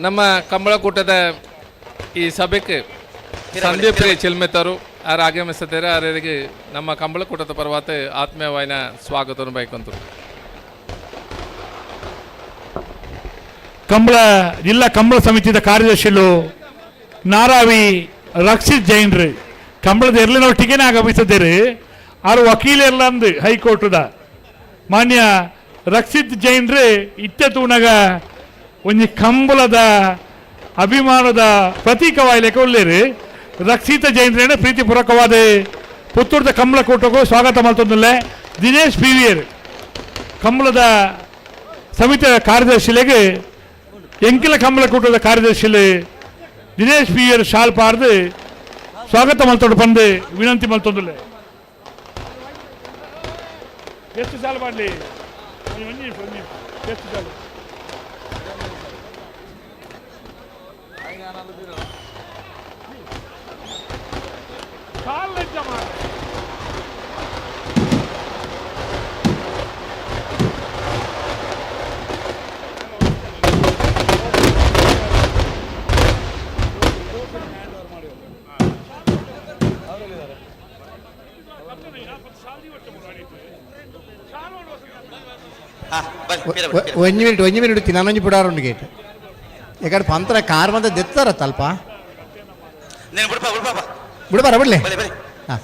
ನಮ್ಮ ಕಂಬಳಕೂಟದ ಈ ಸಭೆಗೆ ಸಂದೀಪ್ ರೈ ಚಿಲ್ಮೆತರು ಯಾರು ಆಗಮಿಸುತ್ತಾರೆ ಅವರಿಗೆ ನಮ್ಮ ಕಂಬಳಕೂಟದ ಪರವಾತ ಆತ್ಮೀಯವಾದ ಸ್ವಾಗತವನ್ನು ಬಯಕೊಂತರು. ಜಿಲ್ಲಾ ಕಂಬಳ ಸಮಿತಿಯ ಕಾರ್ಯದರ್ಶಿಗಳು ನಾರಾವಿ ರಕ್ಷಿತ್ ಜೈನ್ರು ಕಂಬಳದ ಎರಲಿನೊಟ್ಟಿಗೆ ಆಗಮಿಸಿದ್ದಾರೆ. ಅವರು ವಕೀಲರ್ಲಂದು ಹೈಕೋರ್ಟ್ದ ಮಾನ್ಯ ರಕ್ಷಿತ್ ಜೈನ್ರು ಇತ್ತೆ ತೂನಗ ಒಂಜಿ ಕಂಬಳದ ಅಭಿಮಾನದ ಪ್ರತೀಕವಾಯ್ಲೆಕ್ಕೆ ಒಳ್ಳೆರು ರಕ್ಷಿತ ಜೈನ್ರೇನ ಪ್ರೀತಿಪೂರ್ವಕವಾದ ಪುತ್ತೂರದ ಕಂಬಳಕೂಟಕ್ಕೂ ಸ್ವಾಗತ ಮಾಡ್ತಂದಲ್ಲೇ ದಿನೇಶ್ PVR ಕಂಬಳದ ಸಮಿತಿಯ ಕಾರ್ಯದರ್ಶಿಲೆಗೆ ಎಂಕಿಲ ಕಂಬಳಕೂಟದ ಕಾರ್ಯದರ್ಶಿಲೆ ದಿನೇಶ್ PVR ಶಾಲ್ ಪಾರ್ದು ಸ್ವಾಗತ ಮಾಡ್ತೊಂಡು ಬಂದು ವಿನಂತಿ ಮಾಡ್ತಂದಲ್ಲೇ ಎಷ್ಟು ಸಾಲ ಮಾಡಲಿ ಎಷ್ಟು ಸಾಲ ಕಾಲೆಜ್ಜ ಮಾಡ ಒಂಜಿ ಮಿನಿಟ್ ತಿನ್ನೊಂಜಿ ಬಿಡಾರು ಗೇಟ್ ಯಾಕಂದ್ರೆ ಪಂತ್ರ ಕಾರ್ ಬಂದ ದೆತ್ತಾರತ್ತ ಅಲ್ಪ నేను బుడపా బుడపా ಬಿಡ್ಬಾರ ಬಿಡ್ಲಿ బలే బలే ಹಾಂ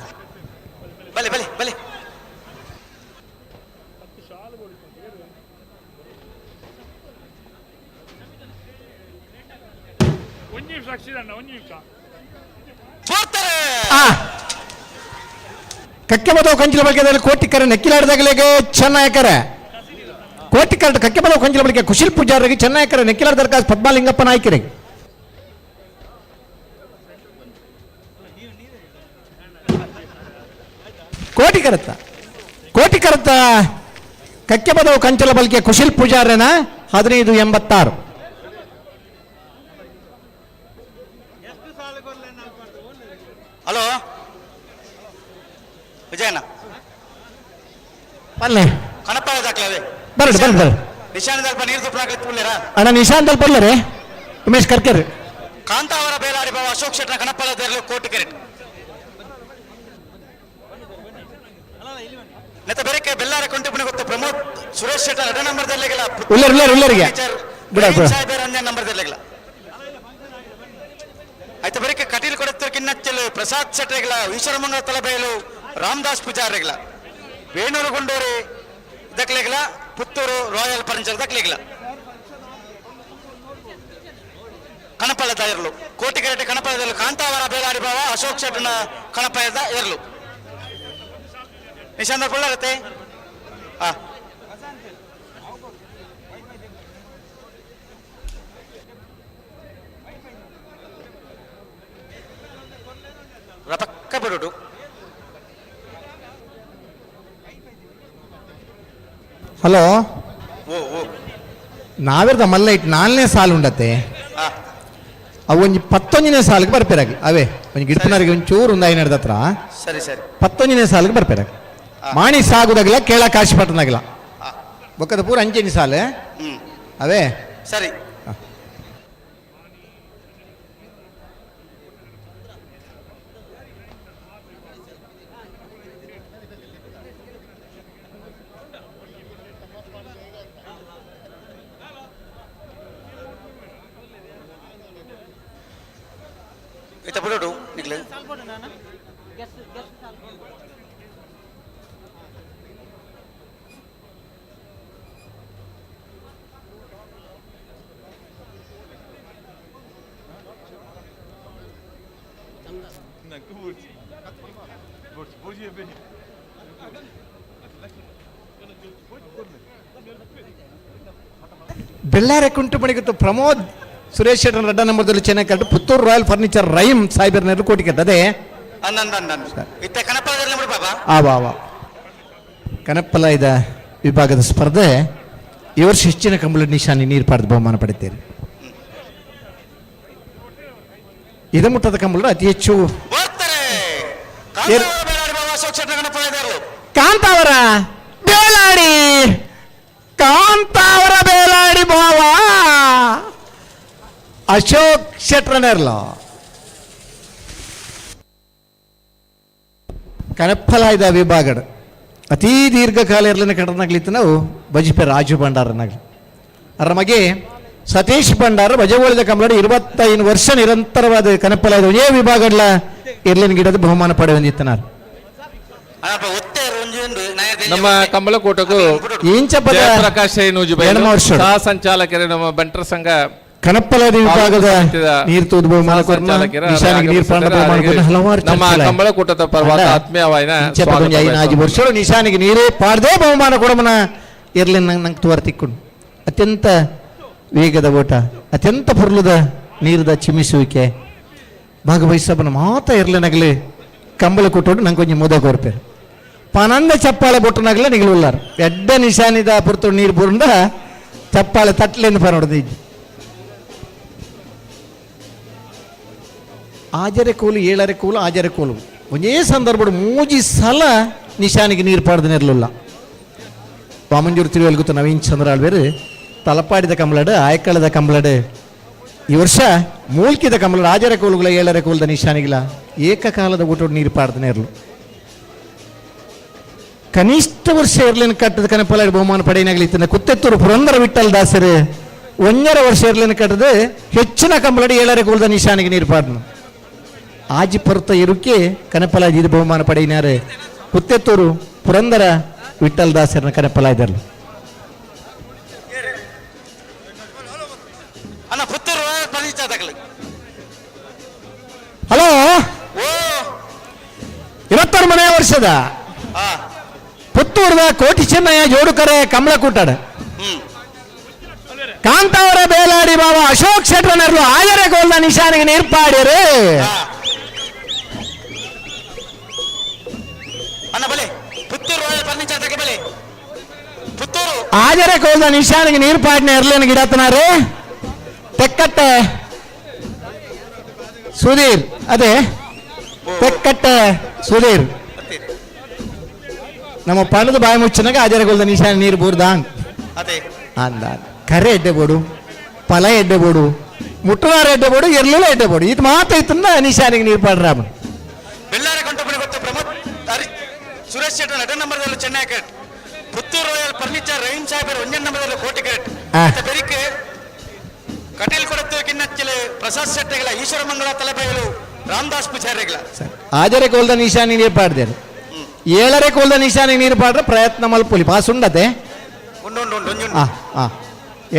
బలే బలే బలే ಒಂಜಿ ನಿಮಿಷ ಅಕ್ಷರಣ್ಣ ಒಂಜಿ ನಿಮಿಷ ಕಕ್ಕೆ ಬದವು ಕಂಚಿಲ ಬಳಕೆದಲ್ಲಿ ಕೋಟಿಕರ ನೆಕ್ಕಿಲಾಡ್ದಾಗಲಿಗೆ ಚೆನ್ನಾಯಕರ ಕೋಟಿಕರ ಕಕ್ಕೆ ಬದವು ಕಂಚಿಲ ಬಳಕೆ ಕುಶಲ್ ಪೂಜಾರಿಗೆ ಚೆನ್ನಾಯಕರ ನೆಕ್ಕಿಲಾಡ ದರ್ಕಾಸ್ ಪದ್ಮಾಲಿಂಗಪ್ಪ ನಾಯ್ಕರಿಗೆ ಕೋಟಿಕರತ್ತ ಕಕ್ಕೆ ಬದವು ಕಂಚಲ ಬಳಕೆ ಕುಶಲ್ ಪೂಜಾರನ 1586 ಹಲೋ ವಿಜಯಣ್ಣ ಬಲ್ಲೆ ಕಣಪ್ಪ ದಾಖಲೆ ಬರ್ರಿ ನಿಶಾನ ಸ್ವಲ್ಪ ನೀರು ತುಪ್ಪಲಾಗ್ಲಿಲ್ಲ ಅಣ್ಣ ನಿಶಾಂತ್ ಬರ್ಲರಿ ಉಮೇಶ್ ಕರ್ಕರ್ ಕಾಂತಾವರ ಬೇಲಾಡಿ ಬಾಬಾ ಅಶೋಕ್ ಶೆಟ್ರ ಕಣಪ್ಪಳ ಕೋಟಿ ಕೆರೆಟ್ ನೆತ್ತ ಬೇರೆ ಬೆಲ್ಲಾರ ಕೊಂಟಿಪುಣಿ ಗೊತ್ತು ಪ್ರಮೋದ್ ಸುರೇಶ್ ಶೆಟ್ಟರ್ 2 ನಂಬರ್ ದಲ್ಲಿಗಿಲ್ಲ ಉಲ್ಲರಿಗೆ ನಂಬರ್ ದಲ್ಲಿಗಿಲ್ಲ ಆಯ್ತು ಬರೀ ಕಟೀಲ್ ಕೊಡುತ್ತಾರೆ ಕಿನ್ನಚ್ಚಲು ಪ್ರಸಾದ್ ಶೆಟ್ರಿಗಳ ಈಶ್ವರಮಂಗಲ ತಲಬೇಲು ರಾಮದಾಸ್ ಪೂಜಾರಿಗಳ ವೇಣೂರು ಗುಂಡೂರು ದಕ್ಲಿಗಿಲ್ಲ ಪುತ್ತೂರು ರಾಯಲ್ ಫರ್ನಿಚರ್ ದಕ್ಲಿಗಿಲ್ಲ ಕಣಪಳದ ಇರಲು ಕೋಟಿಕೆರೆಟ್ಟಿ ಕಣಪಳದಲ್ಲಿ ಕಾಂತಾವರ ಬೇಲಾಡಿ ಭಾವ ಅಶೋಕ್ ಶೆಟ್ಟನ ಕಣಪಯದ ಇರಲು ನಿಶಾಂತ ಕೊಳ್ಳಾಗತ್ತೆ ಹಾ ಪಕ್ಕ ಬಿಡುಡು ಹಲೋ ನಾವಿರ್ದ ಮಲ್ಲ ಇಟ್ಟು 4ನೇ ಸಾಲು ಉಂಡತ್ತೆ ಅವು ಒಂಜಿ 11ನೇ ಸಾಲಿಗೆ ಬರ್ಪೇರಾಗಿ ಅವೇ ಒಂಜಿ ಗಿಡಪನರಿಗೆ ಒಂಚೂರು ಒಂದು ಐನಡ್ದ ಹತ್ರ ಸರಿ ಸರಿ 11ನೇ ಸಾಲಿಗೆ ಬರ್ಪೇರಾಗಿ ಮಾಣಿ ಸಾಗುದಾಗಿಲ್ಲ ಕೇಳ ಕಾಶಿ ಪಟ್ಟಣಾಗಿಲ್ಲ ಬೊಕ್ಕದ ಪೂರ 5ನೇ ಸಾಲು ಅವೇ ಸರಿ itu perlu dong, nikle. Bellare ಕುಂಟು ಮಣಿಗಿತ್ತು ಪ್ರಮೋದ್ ಸುರೇಶ್ ಶೆಟ್ಟರ್ 2 ನಂಬರ್ದಲ್ಲಿ ಚೆನ್ನಾಗಿ ಕಟ್ಟು ಪುತ್ತೂರು ರಾಯಲ್ ಫರ್ನಿಚರ್ ರೈಮ್ ಸಾಹೇಬರ್ನೆಲ್ಲ ಕೋಟಿ ಕಟ್ಟದೆ ಕನಪ್ಪಲಾಯದ ವಿಭಾಗದ ಸ್ಪರ್ಧೆ ಈ ವರ್ಷ ಹೆಚ್ಚಿನ ಕಂಬಳ ನಿಶಾನಿ ನೀರು ಪಾಡ್ದು ಬಹುಮಾನ ಪಡೆಯುತ್ತೀರಿ. ಇದಮುಟ್ಟದ ಕಂಬಳ ಅತಿ ಹೆಚ್ಚು ಕಾಂತಾವರ ಬೇಲಾಡಿ ಭಾವ ಅಶೋಕ್ ಶೆಟ್ರನೇರ್ಲ ಕನಪ್ಪಲಾಯ್ದ ವಿಭಾಗಡ್ ಅತೀ ದೀರ್ಘಕಾಲ ಇರಲಿನ ಕಡನಾಗ್ಲಿತ್ತು ನಾವು ಬಜಿಪೆ ರಾಜು ಭಂಡಾರನಾಗ್ಲಿ ಅರ ಮಗೆ ಸತೀಶ್ ಭಂಡಾರ ಬಜಗೋಳಿದ ಕಂಬಳ 25 ವರ್ಷ ನಿರಂತರವಾದ ಕನಪ್ಪಲಾಯ್ದ ಒಂದೇ ವಿಭಾಗಡ್ಲ ಇರ್ಲಿನ ಗಿಡದ ಬಹುಮಾನ ಪಡೆಯೊಂದಿತ್ತು ನಾನು ನಮ್ಮ ಕಂಬಳಕೋಟಗೂ ಪ್ರಕಾಶ್ ಸಹ ಸಂಚಾಲಕರೇ ನಮ್ಮ ಬಂಟರ ಸಂಘ ಕನಪ್ಪಲಾದಿ ವಿಭಾಗದ ನೀರು ತೂದು ಬಹುಮಾನ ನಮ್ಮ ಕಂಬಳಕೋಟದ ಪರವಾದ ಆತ್ಮೀಯವಾದ 5 ವರ್ಷ ನಿಶಾನಿಗೆ ನೀರೇ ಪಾಡ್ದೇ ಬಹುಮಾನ ಕೊಡಮನ ಇರ್ಲಿ ನಂಗೆ ತೋರ್ತಿಕ್ಕೊಂಡು ಅತ್ಯಂತ ವೇಗದ ಓಟ ಅತ್ಯಂತ ಪುರ್ಲದ ನೀರದ ಚಿಮಿಸುವಿಕೆ ಭಾಗವಹಿಸಬನ ಮಾತ ಇರ್ಲಿನಾಗಲಿ ಕಂಬಳಕೋಟೋಡು ನಂಗೆ ಕೊಂಚ ಮುದ ಕೋರ್ಪೇರು ಪನಂದ ಚಪ್ಪಾಳೆ ಬೊಟ್ಟನಾಗಲೇ ನಿಗಲುಲ್ಲಾರು ಎಡ್ಡ ನಿಶಾನಿದ ಪುರ್ತು ನೀರು ಬುರುಂಡ ಚಪ್ಪಾಳೆ ತಟ್ಲೆಂದು ಪನೋಡ್ದು ಆಜರೆ ಕೂಲು 7 ಕೂಲು ಆಜರೆ ಕೂಲು ಒಂದೇ ಸಂದರ್ಭ ಮೂಜಿ ಸಲ ನಿಶಾನಿಗೆ ನೀರು ಪಾಡ್ದನಿರಲಿಲ್ಲ. ವಾಮಂಜೂರು ತಿರುವೆಲ್ಗುತ್ತ ನವೀನ್ ಚಂದ್ರ ಆಳ್ವೇರು ತಲಪಾಡಿದ ಕಂಬಳಡು ಆಯ್ಕಳದ ಕಂಬಳಡು ಈ ವರ್ಷ ಮೂಲ್ಕಿದ ಕಂಬಳ ಆಜರ ಕೋಲುಗಳ 7ರ ಕೋಲದ ನಿಶಾನಿಗಿಲ್ಲ ಏಕಕಾಲದ ಊಟ ನೀರು ಪಾಡ್ದನೇ ಇರಲು ಕನಿಷ್ಠ ವರ್ಷ ಇರ್ಲೇನು ಕಟ್ಟದ ಕನಪಲಾಡಿ ಬಹುಮಾನ ಪಡೆಯನಾಗಲಿತ್ತ ಕುತ್ತೆತ್ತೂರು ಪುರಂದರ ವಿಠಲ್ ದಾಸರು 1.5 ವರ್ಷ ಇರ್ಲೇನು ಕಟ್ಟದು ಹೆಚ್ಚಿನ ಕಂಬಳಡಿ 7ರ ಕೋಲದ ನಿಶಾನಿಗೆ ನೀರು ಪಾಡ್ನು ಆಜಿ ಪರ್ತ ಇರುಕ್ಕೆ ಕನಪಲಾಜಿ ಇದು ಬಹುಮಾನ ಪಡೆಯಿನಾರು ಕುತ್ತೆತ್ತೂರು ಪುರಂದರ ವಿಠಲ್ ದಾಸರನ್ನ ಕನಪಲಾಯ್ದರ್ಲು. ಹಲೋ 26 ಮನೆಯ ವರ್ಷದ ಪುತ್ತೂರದ ಕೋಟಿ ಚೆನ್ನಯ್ಯ ಜೋಡುಕರೆ ಕಂಬಳಕೂಟಾಡ ಕಾಂತಾವರ ಬೇಲಾಡಿ ಬಾಬಾ ಅಶೋಕ್ ಶೆಟ್ರನರ್ಲು ಆಯರ ಗೋಲ್ದ ನಿಶಾನಿಗೆ ನೀರ್ಪಾಡಿರು ಆಜರ ಕೋಲ್ದ ನಿಶಾನಿಗೆ ನೀರ್ಪಾಡಿನ ಇರ್ಲೇನು ಗಿಡತನಾರು ತೆಕ್ಕಟ್ಟೆ ಸುಧೀರ್ ಅದೇ ತೆಕ್ಕಟ್ಟೆ ಸುಧೀರ್ ನಮ್ಮ ಪಣದ ಬಾಯಿ ಮುಚ್ಚನಾಗ ಆಜರಗೊಳ್ದ ನಿಶಾನ ನೀರು ಬೋರ್ದಾನ್ ಅಂದ ಕರೆ ಎಡ್ಡೆ ಬೋಡು ಫಲ ಎಡ್ಡೆ ಬೋಡು ಮುಟ್ಟುವಾರ ಎಡ್ಡೆ ಬೋಡು ಎರ್ಲಿಲ್ಲ ಎಡ್ಡೆ ಬೋಡು ಇದು ಮಾತಾಯ್ತಂದ ನಿಶಾನಿಗೆ ನೀರು ಪಾಡ್ರ ಬೆಳ್ಳಾರೆ ಕೊಂಟಪಣಿ ಗೊತ್ತ ಪ್ರಮೋದ್ ಸುರೇಶ್ ಶೆಟ್ಟರ್ 2 ನಂಬರ್ದಲ್ಲಿ ಚೆನ್ನೈ ಕ್ರಿಕೆಟ್ ಪುತ್ತೂರು ರಾಯಲ್ ಫರ್ನಿಚರ್ ರಹೀಂ ಸಾಹೇಬರ್ 1 ನಂಬರ್ದಲ್ಲಿ ಕೋಟಿ ಕ್ರಿಕೆಟ್ ಬೆರಿಕೆ ಕಟೀಲ್ ಕೊಡತ್ತೂರು ಕಿನ್ನಚ್ಚಲೆ ಪ್ರಸಾದ್ ಶೆಟ್ಟಿಗಳ ಈಶ್ವರ ಮಂಗಳ ತಲೆಬೈಗಳು ರಾಮದಾಸ್ ಪೂಜಾರಿಗಳ ಆಜರೆ ಕೋಲ್ದ ನಿಶಾನಿ ನೀರು ಪಾಡ್ದೇರು 7ರ ಕೋಲ್ದ ನಿಶಾನಿಗೆ ನೀರು ಪಾಡ್ರೆ ಪ್ರಯತ್ನ ಮಲ್ಪುಲಿ ಪಾಸ್ ಉಂಡತೆ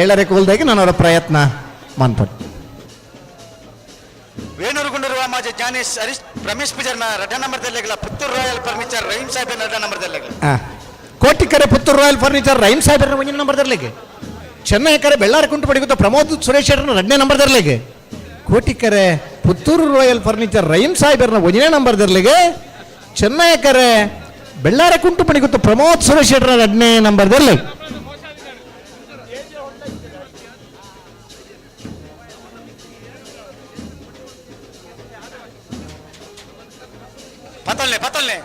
7ರ ಕೋಲ್ದಾಗಿ ನಾನು ಅವರ ಪ್ರಯತ್ನ ಮನ್ಪಟ್ಟು ವೇಣೂರುಗುಂಡರುವ ಮಾಜಿ ಜಾನೇಶ್ ಹರೀಶ್ ರಮೇಶ್ ಪೂಜಾರ್ನ 2 ನಂಬರ್ದಲ್ಲಿ ಪುತ್ತೂರು ರಾಯಲ್ ಫರ್ನಿಚರ್ ರಹೀಂ ಸಾಹೇಬರ್ 2 ನಂಬರ್ದಲ್ಲಿ ಕೋಟಿಕರೆ ಪುತ್ತೂರು ರಾಯಲ್ ಫರ್ನಿಚರ್ ರಹೀಂ ಸಾಹೇಬರ್ 1 ನಂಬರ್ದರ್ಲೆಗೆ ಚೆನ್ನೈ ಕರೆ ಬೆಳ್ಳಾರ ಕುಂಟು ಪಡಿಗುತ್ತ ಪ್ರಮೋದ್ ಸುರೇಶ್ ಶೆಟ್ಟರ್ನ 2ನೇ ನಂಬರ್ದರ್ಲೆಗೆ ಕೋಟಿಕರೆ ಪುತ್ತೂರು ರಾಯಲ್ ಫರ್ನಿಚರ್ ರಹೀಂ ಸಾಹೇಬರ್ನ 1ನೇ ನಂಬರ್ದರ್ಲೆಗೆ ಚೆನ್ನೈ ಕರೆ ಬೆಳ್ಳಾರ ಕುಂಟು ಪಡಿಗುತ್ತ ಪ್ರಮೋದ್ ಸುರೇಶ್ ಶೆಟ್ಟರ್ನ 2ನೇ ನಂಬರ್ದಲ್ಲಿ ಪತಲ್ನೆ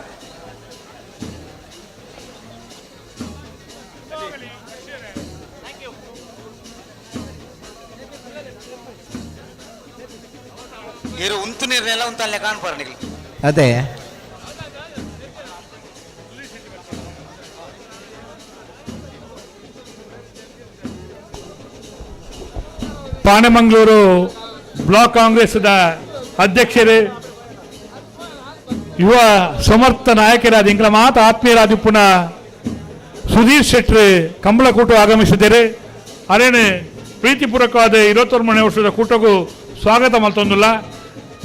ಇರು ಉಂತು ನೀರ್ನೆಲ್ಲ ಉಂತಲ್ಲೇ ಕಾಣ್ಪಾರ ಅದೇ ಪಾಣಮಂಗಳೂರು ಬ್ಲಾಕ್ ಕಾಂಗ್ರೆಸ್ದ ಅಧ್ಯಕ್ಷರು ಯುವ ಸಮರ್ಥ ನಾಯಕರಾದ ಇಂಗಳ ಮಾತ ಆತ್ಮೀಯರಾದ ಪುನಃ ಸುಧೀರ್ ಶೆಟ್ಟಿ ಕಂಬಳಕೂಟು ಆಗಮಿಸಿದ್ದಾರೆ. ಅರೇನೆ ಪ್ರೀತಿಪೂರ್ವಕವಾದ 21 ವರ್ಷದ ಕೂಟಗೂ ಸ್ವಾಗತ ಮಲ್ತೊಂದುಲ್ಲ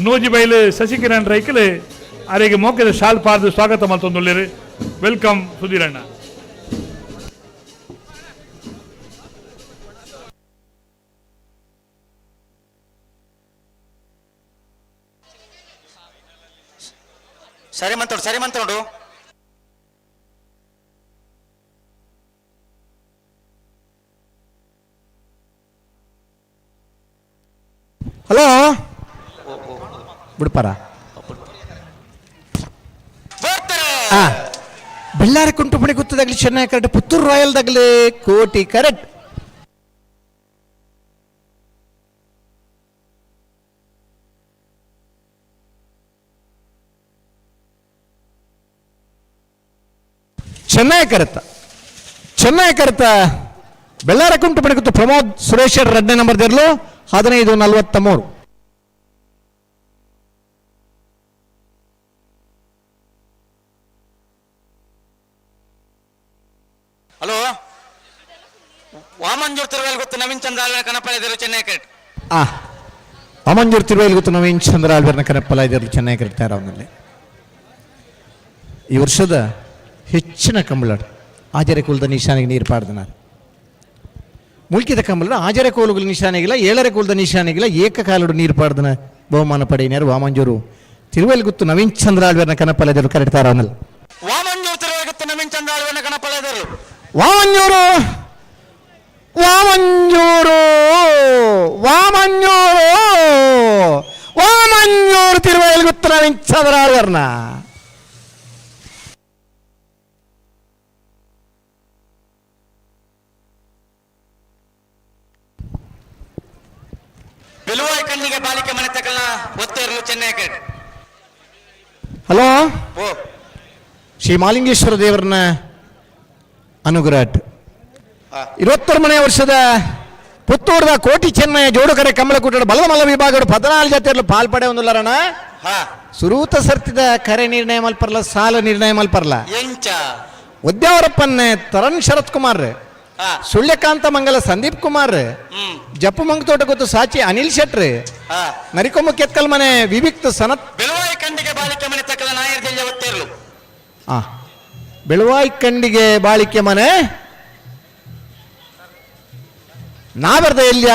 ನೂಜಿ ಬೈಲು ಶಶಿಕಿರಣ್ ರೈಕಲ್ ಅರೆಗೆ ಮೋಕೆದ ಶಾಲ್ ಪಾರ್ದು ಸ್ವಾಗತ ಮಲ್ತೊಂದುಲ್ಲೇರು. ವೆಲ್ಕಮ್ ಸುಧೀರಣ್ಣ. ಸರಿ ಮಂತೋಡು ಹಲೋ ಬಿಡ್ಪಾರ ಬೆಳ್ಳಾರಿ ಕುಂಟು ಪಣಿ ಗೊತ್ತದಾಗ್ಲಿ ಚೆನ್ನೈ ಕರೆಕ್ಟ್ ಪುತ್ತೂರು ರಾಯಲ್ದಾಗ್ಲಿ ಕೋಟಿ ಕರೆಕ್ಟ್ ಚೆನ್ನೈ ಕರೆತ ಬೆಳ್ಳಾರ ಕುಂಟು ಪಣಿ ಗೊತ್ತು ಪ್ರಮೋದ್ ಸುರೇಶ್ 2ನೇ ನಂಬರ್ದಿರ್ಲು 15:43. ಹಲೋ ವಾಮಂಜೂರ್ ತಿರುವೆಲ್ ಗೊತ್ತು ನವೀನ್ ಚಂದ್ರ ಆಳ್ವರ್ ಕನಪಲಾಯ್ದರು ಚೆನ್ನೈ ಕ್ರಿಕೆಟ್ ವಾಮಂಜೂರ್ ತಿರುವೆಲ್ ಗೊತ್ತು ನವೀನ್ ಚಂದ್ರ ಆಳ್ವರ್ನ ಕನಪಲಾಯ್ದರು ಚೆನ್ನೈ ಕ್ರಿಕೆಟ್ ಅವನಲ್ಲಿ ಈ ವರ್ಷದ ಹೆಚ್ಚಿನ ಕಂಬಳ ಆಜರೆ ಕುಲದ ನಿಶಾನಿಗೆ ನೀರು ಪಾಡ್ದನಾರು ಮುಲ್ಕಿದ ಕಂಬಳ ಆಜರೆ ಕೋಲುಗಳ ನಿಶಾನಿಗಿಲ್ಲ 7ರ ಕುಲದ ನಿಶಾನಿಗಿಲ್ಲ ಏಕಕಾಲಡು ನೀರು ಪಾಡ್ದನ ಬಹುಮಾನ ಪಡೆಯಿನಾರು ವಾಮಂಜೂರು ತಿರುವೆಲ್ ಗೊತ್ತು ನವೀನ್ ಚಂದ್ರ ಆಳ್ವರ್ನ ಕನಪಲಾಯ್ದರು ಕರೆಕ್ಟಾರ ಅವನಲ್ಲಿ ವಾಮಂಜೂರ್ ತಿರುವೆಲ್ ಗೊತ್ತು ನವೀನ್ ಚಂದ್ರ ಆಳ್ವರ್ನ ಕನಪಲಾಯ್ದರು ವಾಮಂಜೂರು ವಾಮಂಜೂರು ವಾಮಂಜೂರು ഓമഞ്ഞൂർ തിരുവയൽകുത്ര ചന്ദ്രാകർണ ಬೆಲುವಾಯಿ ಕಣ್ಣಿಗೆ ಬಾಲಿಕೆ ಮನೆ ತಕಲ್ನ ಒತ್ತೇರ್ಲು ಚೆನ್ನೈ ಕಟ್. ಹಲೋ, ಓ ಶ್ರೀ ಮಾಲಿಂಗೇಶ್ವರ ದೇವರನ್ನ ಅನುಗ್ರಹ 21 ಮನೆ ವರ್ಷದ ಪುತ್ತೂರದ ಕೋಟಿ ಚೆನ್ನೈ ಜೋಡುಕರೆ ಕಮಲಕೂಟದ ಬಲಮಲ್ಲ ವಿಭಾಗದ 14 ಜಾತಿಯಲ್ಲೂ ಪಾಲ್ಪಡೆ ಒಂದುಲ್ಲರಣ ಸುರೂತ ಸರ್ತಿದ ಕರೆ ನಿರ್ಣಯ ಮಲ್ಪರ್ಲ ಸಾಲ ನಿರ್ಣಯ ಮಲ್ಪರ್ಲ ಎಂಚ ಉದ್ಯಾವರಪ್ಪನ್ನೇ ತರಣ್ ಶರತ್ ಕುಮಾರ್ ಸುಳ್ಯಕಾಂತ ಮಂಗಲ ಸಂದೀಪ್ ಕುಮಾರ್ ಜಪ್ಪು ಮಂಗತೋಟ ಗೊತ್ತು ಸಾಚಿ ಅನಿಲ್ ಶೆಟ್ರ್ ನರಿಕೊಮ್ಮ ಕೆತ್ಕಲ್ ಮನೆ ವಿವಿಕ್ತ ಸನತ್ ಬೆಲುವಾಯಿ ಕಂಡಿಗೆ ಬಾಲಿಕೆ ಮನೆ ತಕಲ ನಾಯರ್ ಜಿಲ್ಲೆ ಒತ್ತೇರ್ಲು ಬೆಳವಾಯಿ ಕಂಡಿಗೆ ಬಾಳಿಕೆ ಮನೆ ನಾವರ್ದ ಎಲ್ಲಿಯ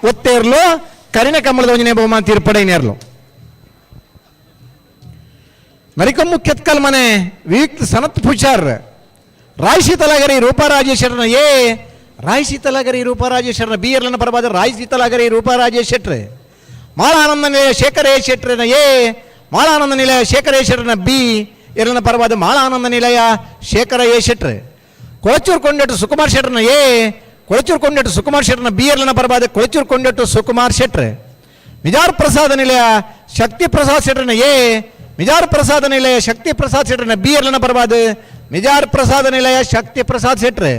ಒತ್ತೇ ಇರ್ಲು ಕರಿನ ಕಮಲದ ಒಂಜನೆ ಬಹುಮಾನ ತೀರ್ಪಡೆನೇರ್ಲು ನರಿಕೊಮ್ಮು ಕೆತ್ಕಲ್ ಮನೆ ವಿವಿಕ್ತ ಸನತ್ ಪೂಜಾರ್ ರಾಯ್ ತಲಗರಿ ರೂಪರಾಜೇಶ್ವರನ ಎ ರಾಯ್ ತಲಗರಿ ರೂಪರಾಜೇಶ್ವರನ ಬಿ ಎರ್ಲನ ಪರವಾದ ರಾಯ್ ತಲಗರಿ ರೂಪರಾಜೇಶ್ವರ ಮಾಳಾನಂದ ನಿಲಯ ಶೇಖರ ಎ ಶೆಟ್ರನ ಎ ಮಾಳಾನಂದ ನಿಲಯ ಶೇಖರ ಎ ಶೆಟ್ರನ ಬಿ ಎರಲನ ಪರವಾದ ಮಾಳಾನಂದ ನಿಲಯ ಶೇಖರ ಎ ಶೆಟ್ರ್ ಕೊಳಚೂರು ಕೊಂಡೆಟ್ಟು ಸುಕುಮಾರ್ ಶೆಟ್ರನ ಎ ಕೊಳಚೂರು ಕೊಂಡೆಟ್ಟು ಸುಕುಮಾರ್ ಶೆಟ್ರನ ಬಿ ಎರಲನ ಪರವಾದ ಕೊಳಚೂರು ಕೊಂಡೆಟ್ಟು ಸುಕುಮಾರ್ ಶೆಟ್ರ್ ಮಿಜಾರ್ ಪ್ರಸಾದ ನಿಲಯ ಶಕ್ತಿ ಪ್ರಸಾದ್ ಶೆಟ್ರನ ಎ ಮಿಜಾರ್ ಪ್ರಸಾದ ನಿಲಯ ಶಕ್ತಿ ಪ್ರಸಾದ್ ಶೆಟ್ರನ ಬಿ ಎರಲನ ಪರವಾದ ಮಿಜಾರ್ ಪ್ರಸಾದ ನಿಲಯ ಶಕ್ತಿ ಪ್ರಸಾದ್ ಶೆಟ್ರ್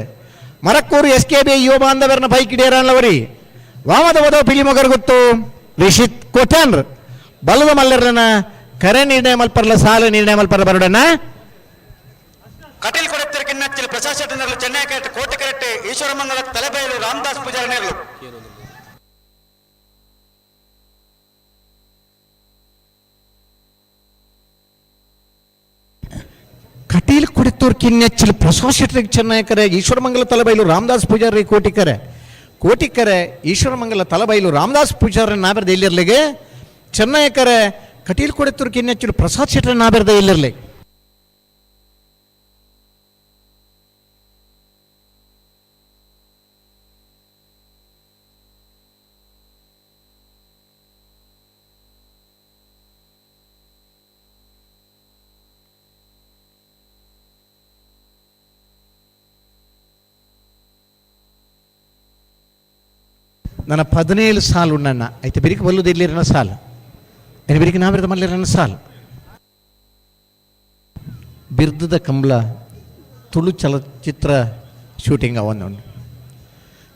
ಮರಕ್ಕೂರು SKB ಯುವ ಬಾಂಧವರನ್ನ ಪೈಕಿಡೇರಲ್ಲವರಿ ವಾಮದ ವದ ಪಿಲಿಮೊಗರ್ ಗೊತ್ತು ರಿಷಿತ್ ಕೋಟ್ಯಾನ್ರ್ ಬಲದ ಮಲ್ಲರನ ಕರೆ ನಿರ್ಣಯ ಮಲ್ಪರ್ಲ ಸಾಲ ನಿರ್ಣಯ ಮಲ್ಪರ್ಲ ಬರೋಡನ್ನ ಕಟೀಲ್ ಕೊಡತ್ತಿರ ಕಿನ್ನಚ್ಚಿಲ್ ಪ್ರಸಾದ್ ಶೆಟ್ಟನರ್ಲು ಚೆನ್ನೈ ಕರೆಟ್ ಕೋಟೆ ಕರೆಟ್ ಈಶ್ವರಮಂಗಲ ತಲೆಬೈಲು ರಾಮದಾಸ್ ಪೂಜಾರನೇರ್ಲು ಕಟೀಲ್ ಕುಡಿತೂರ್ ಕಿನ್ನೆಚ್ಚಿಲ್ ಪ್ರಸಾದ್ ಶೆಟ್ರಿಗೆ ಚೆನ್ನೈಕರೆ ಈಶ್ವರಮಂಗಲ ತಲಬೈಲು ರಾಮದಾಸ್ ಪೂಜಾರಿ ಕೋಟಿಕರೆ ಈಶ್ವರಮಂಗಲ ತಲಬೈಲು ರಾಮದಾಸ್ ಪೂಜಾರಿ ನಾಬರ್ದ ಇಲ್ಲಿರ್ಲಿಗೆ ಚೆನ್ನೈಕರೆ ಕಟೀಲ್ ಕುಡಿತೂರ್ ಕಿನ್ನೆಚ್ಚಿಲ್ ಪ್ರಸಾದ್ ಶೆಟ್ರ ನಾಬರ್ದ ಇಲ್ಲಿರ್ಲಿ ನನ್ನ 17 ಸಾಲು ನನ್ನ ಐತೆ ಬಿರಿಕೆ ಬಲ್ಲುದು ಇಲ್ಲಿರನ ಸಾಲು ಏನು ಬಿರಿಕೆ ನಾವಿರದ ಮಲ್ಲಿರನ ಸಾಲು ಬಿರ್ದದ ಕಂಬಳ ತುಳು ಚಲಚಿತ್ರ ಶೂಟಿಂಗ್ ಅವನು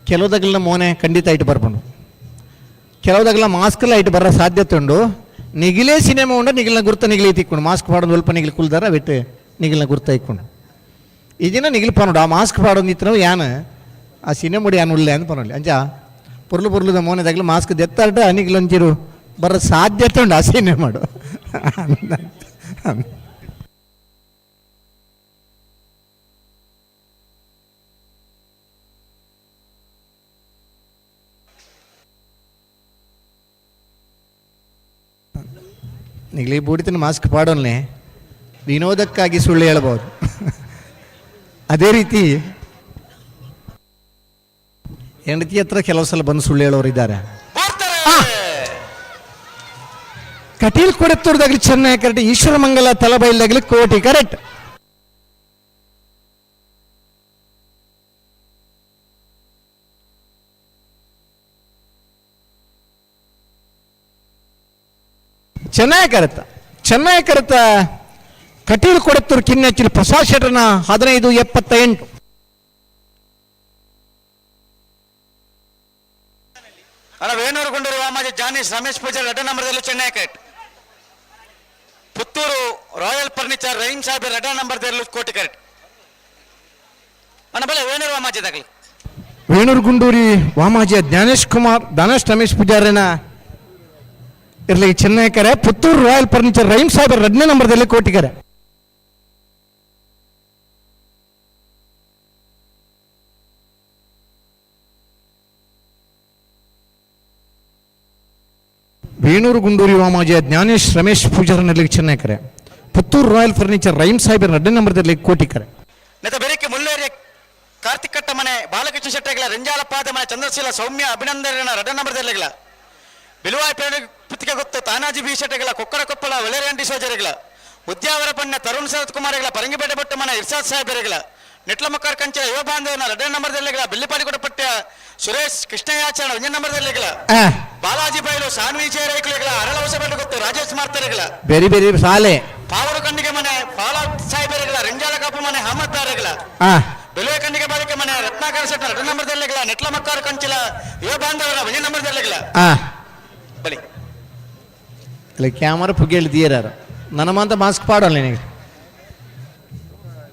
ಕೆಲವುದಾಗಲ ಮೋನೆ ಖಂಡಿತ ಇಟ್ಟು ಬರ್ಬೋದು ಕೆಲವುದಾಗಲ ಮಾಸ್ಕಲ್ಲ ಇಟ್ಟು ಬರೋ ಸಾಧ್ಯತೆ ಉಂಡು ನಿಗಿಲೇ ಸಿನಿಮಾ ಉಂಡ ನಿಗಿಲಿನ ಗುರ್ತ ನಿಗಿಲಿ ತಿಕ್ಕೊಂಡು ಮಾಸ್ಕ್ ಪಾಡೋದು ಸ್ವಲ್ಪ ನಿಗಿಲಿ ಕುಲ್ದಾರ ಬಿಟ್ಟು ನಿಗಿಲಿನ ಗುರ್ತ ಇಕ್ಕೊಂಡು ಈ ದಿನ ನಿಗಿಲಿ ಪನ್ನೋಡು ಆ ಮಾಸ್ಕ್ ಪಾಡೋದು ಇತ್ತು ಯಾನು ಆ ಸಿನಿಮಾ ಮುಡಿ ಯಾನು ಉಳ್ಳೆ ಅಂತ ಪನ್ನೋಲ್ಲ ಅಂಜ ಪುರ್ಲುದ ಮೋನೆದಾಗಲು ಮಾಸ್ಕ್ ದೆತ್ತಾಟ ಅನಿಗಿಲೊಂಚೂರು ಬರೋ ಸಾಧ್ಯತೆ ಉಂಡು ಆ ಸಿನಿಮಾ ಮಾಡು ನಿಗಲಿ ಬೂಡಿತಿನ ಮಾಸ್ಕ್ ಪಾಡೋನ್ಲೆ ವಿನೋದಕ್ಕಾಗಿ ಸುಳ್ಳು ಹೇಳ್ಬೋದು ಅದೇ ರೀತಿ ಹೆಂಡತಿ ಹತ್ರ ಕೆಲವು ಸಲ ಬಂದು ಸುಳ್ಳು ಹೇಳೋರು ಇದ್ದಾರೆ ಕಟೀಲ್ ಕೊಡತ್ತೂರ್ದಾಗಲಿ ಚೆನ್ನೈ ಕರೆಕ್ಟ್ ಈಶ್ವರಮಂಗಲ ತಲಬೈಲ್ದಾಗಲಿ ಕೋಟಿ ಕರೆಕ್ಟ್ ಚೆನ್ನೈ ಕರೆತ ಕಟೀಲ್ ಕೊಡತ್ತೂರು ಕಿನ್ನೆಚ್ಚಿಲ್ ಪ್ರಸಾದ್ ಶೆಟ್ರನ 1578 ಅಣ್ಣ ವೇಣೂರು ಗುಂಡೂರು ವಾಮಾಜಿ ಜಾನೀಶ್ ರಮೇಶ್ ಪೂಜಾರಿ 2 ನಂಬರ್ದಲ್ಲೂ ಚೆನ್ನೈ ಕಟ್ ಪುತ್ತೂರು ರಾಯಲ್ ಫರ್ನಿಚರ್ ರಹೀಂ ಸಾಹೇಬ್ 2 ನಂಬರ್ದಲ್ಲೂ ಕೋಟಿ ಕರೆಟ್ ಅಣ್ಣ ಬಲೆ ವೇಣೂರು ವಾಮಾಜಿ ದಾಖಲೆ ವೇಣೂರು ಗುಂಡೂರಿ ವಾಮಾಜಿಯ ದಾನೇಶ್ ರಮೇಶ್ ಪೂಜಾರಿನ ಇರ್ಲಿ ಚೆನ್ನೈ ಕರೆ ಪುತ್ತೂರು ರಾಯಲ್ ಫರ್ನಿಚರ್ ರಹೀಂ ಸಾಹೇಬ್ 2 ನಂಬರ್ದಲ್ಲಿ ಕೋಟಿ ಕರೆ ವೇಣೂರು ಗುಂಡೂರಿ ವಾಮಾಜಿಯ ಜ್ಞಾನೇಶ್ ರಮೇಶ್ ಪೂಜಾರನಲ್ಲಿ ಚೆನ್ನೈ ಕರೆ ಪುತ್ತೂರು ರಾಯಲ್ ಫರ್ನಿಚರ್ ರಹೀಂ ಸಾಹೇಬ್ 2 ನಂಬರ್ದಲ್ಲಿ ಕೋಟಿ ಕರೆ ನೆತ ಬೆರಿಕೆ ಮುಲ್ಲೇರಿಯ ಕಾರ್ತಿಕ್ ಕಟ್ಟ ಮನೆ ಬಾಲಕೃಷ್ಣ ಶೆಟ್ಟಿಗಳ ರಂಜಾಲಪಾದ ಮನೆ ಚಂದ್ರಶೀಲ ಸೌಮ್ಯ ಅಭಿನಂದನ 2 ನಂಬರ್ದಲ್ಲಿ ಬಿಲುವಾಯಿ ಪೇಣೆ ಪುತ್ತಿಗೆ ಗೊತ್ತು ತಾನಾಜಿ ಬೀಸಟೆಗಳ ಕೊಕ್ಕಡ ಕೊಪ್ಪಳ ಒಳೆರೆಂಡಿ ಸೋಜರೆಗಳ ಉದ್ಯಾವರ ಪಣ್ಣ ತರುಣ್ ಶರತ್ ಕುಮಾರಗಳ ಪರಂಗಿಪೇಟೆ ಬೊಟ್ಟು ಮನ ಇರ್ಸಾದ್ ಸಾಹೇಬರೆಗಳ ನೆಟ್ಲ ಮಕ್ಕಳ ಕಂಚ ಯುವ ಬಾಂಧವನ 2 ನಂಬರ್ದಲ್ಲಿಗಳ ಬಿಲ್ಲಿಪಾಡಿ ಕೊಡಪಟ್ಟ ಸುರೇಶ್ ಕೃಷ್ಣಯಾಚರಣ 1 ನಂಬರ್ದಲ್ಲಿಗಳ ಬಾಲಾಜಿ ಬೈಲು ಸಾನ್ವಿ ಚೇರೈಕುಲಿಗಳ ಅರಳ ಹೊಸಬೆಟ್ಟು ಗೊತ್ತು ರಾಜೇಶ್ ಮಾರ್ತರೆಗಳ ಬೇರೆ ಬೇರೆ ಸಾಲೆ ಪಾವರು ಕಣ್ಣಿಗೆ ಮನೆ ಪಾಲ ಸಾಹೇಬರೆಗಳ ರಂಜಾಲ ಕಾಪು ಮನೆ ಅಹಮದ್ ದಾರೆಗಳ ಬೆಲುವೆ ಕಣ್ಣಿಗೆ ಬಾಲಿಕೆ ಮನೆ ರತ್ನಾಕರ ಸೆಟ್ಟ 2 ನಂಬರ್ದಲ್ಲಿಗಳ ನೆಟ್ಲ ಮಕ್ಕಳ ಕಂಚಿಲ ಯುವ ಬಾಂಧವರ 1 ನಂಬರ್ದಲ್ಲಿಗಳ ಬಲಿ ಇಲ್ಲ ಕ್ಯಾಮರಾ ಪುಗ್ಗೆಳಿ ತೀರಾರು ನನ್ನ ಮಾತ ಮಾಸ್ಕ್ ಪಾಡಲ್ಲ ನಿನಗೆ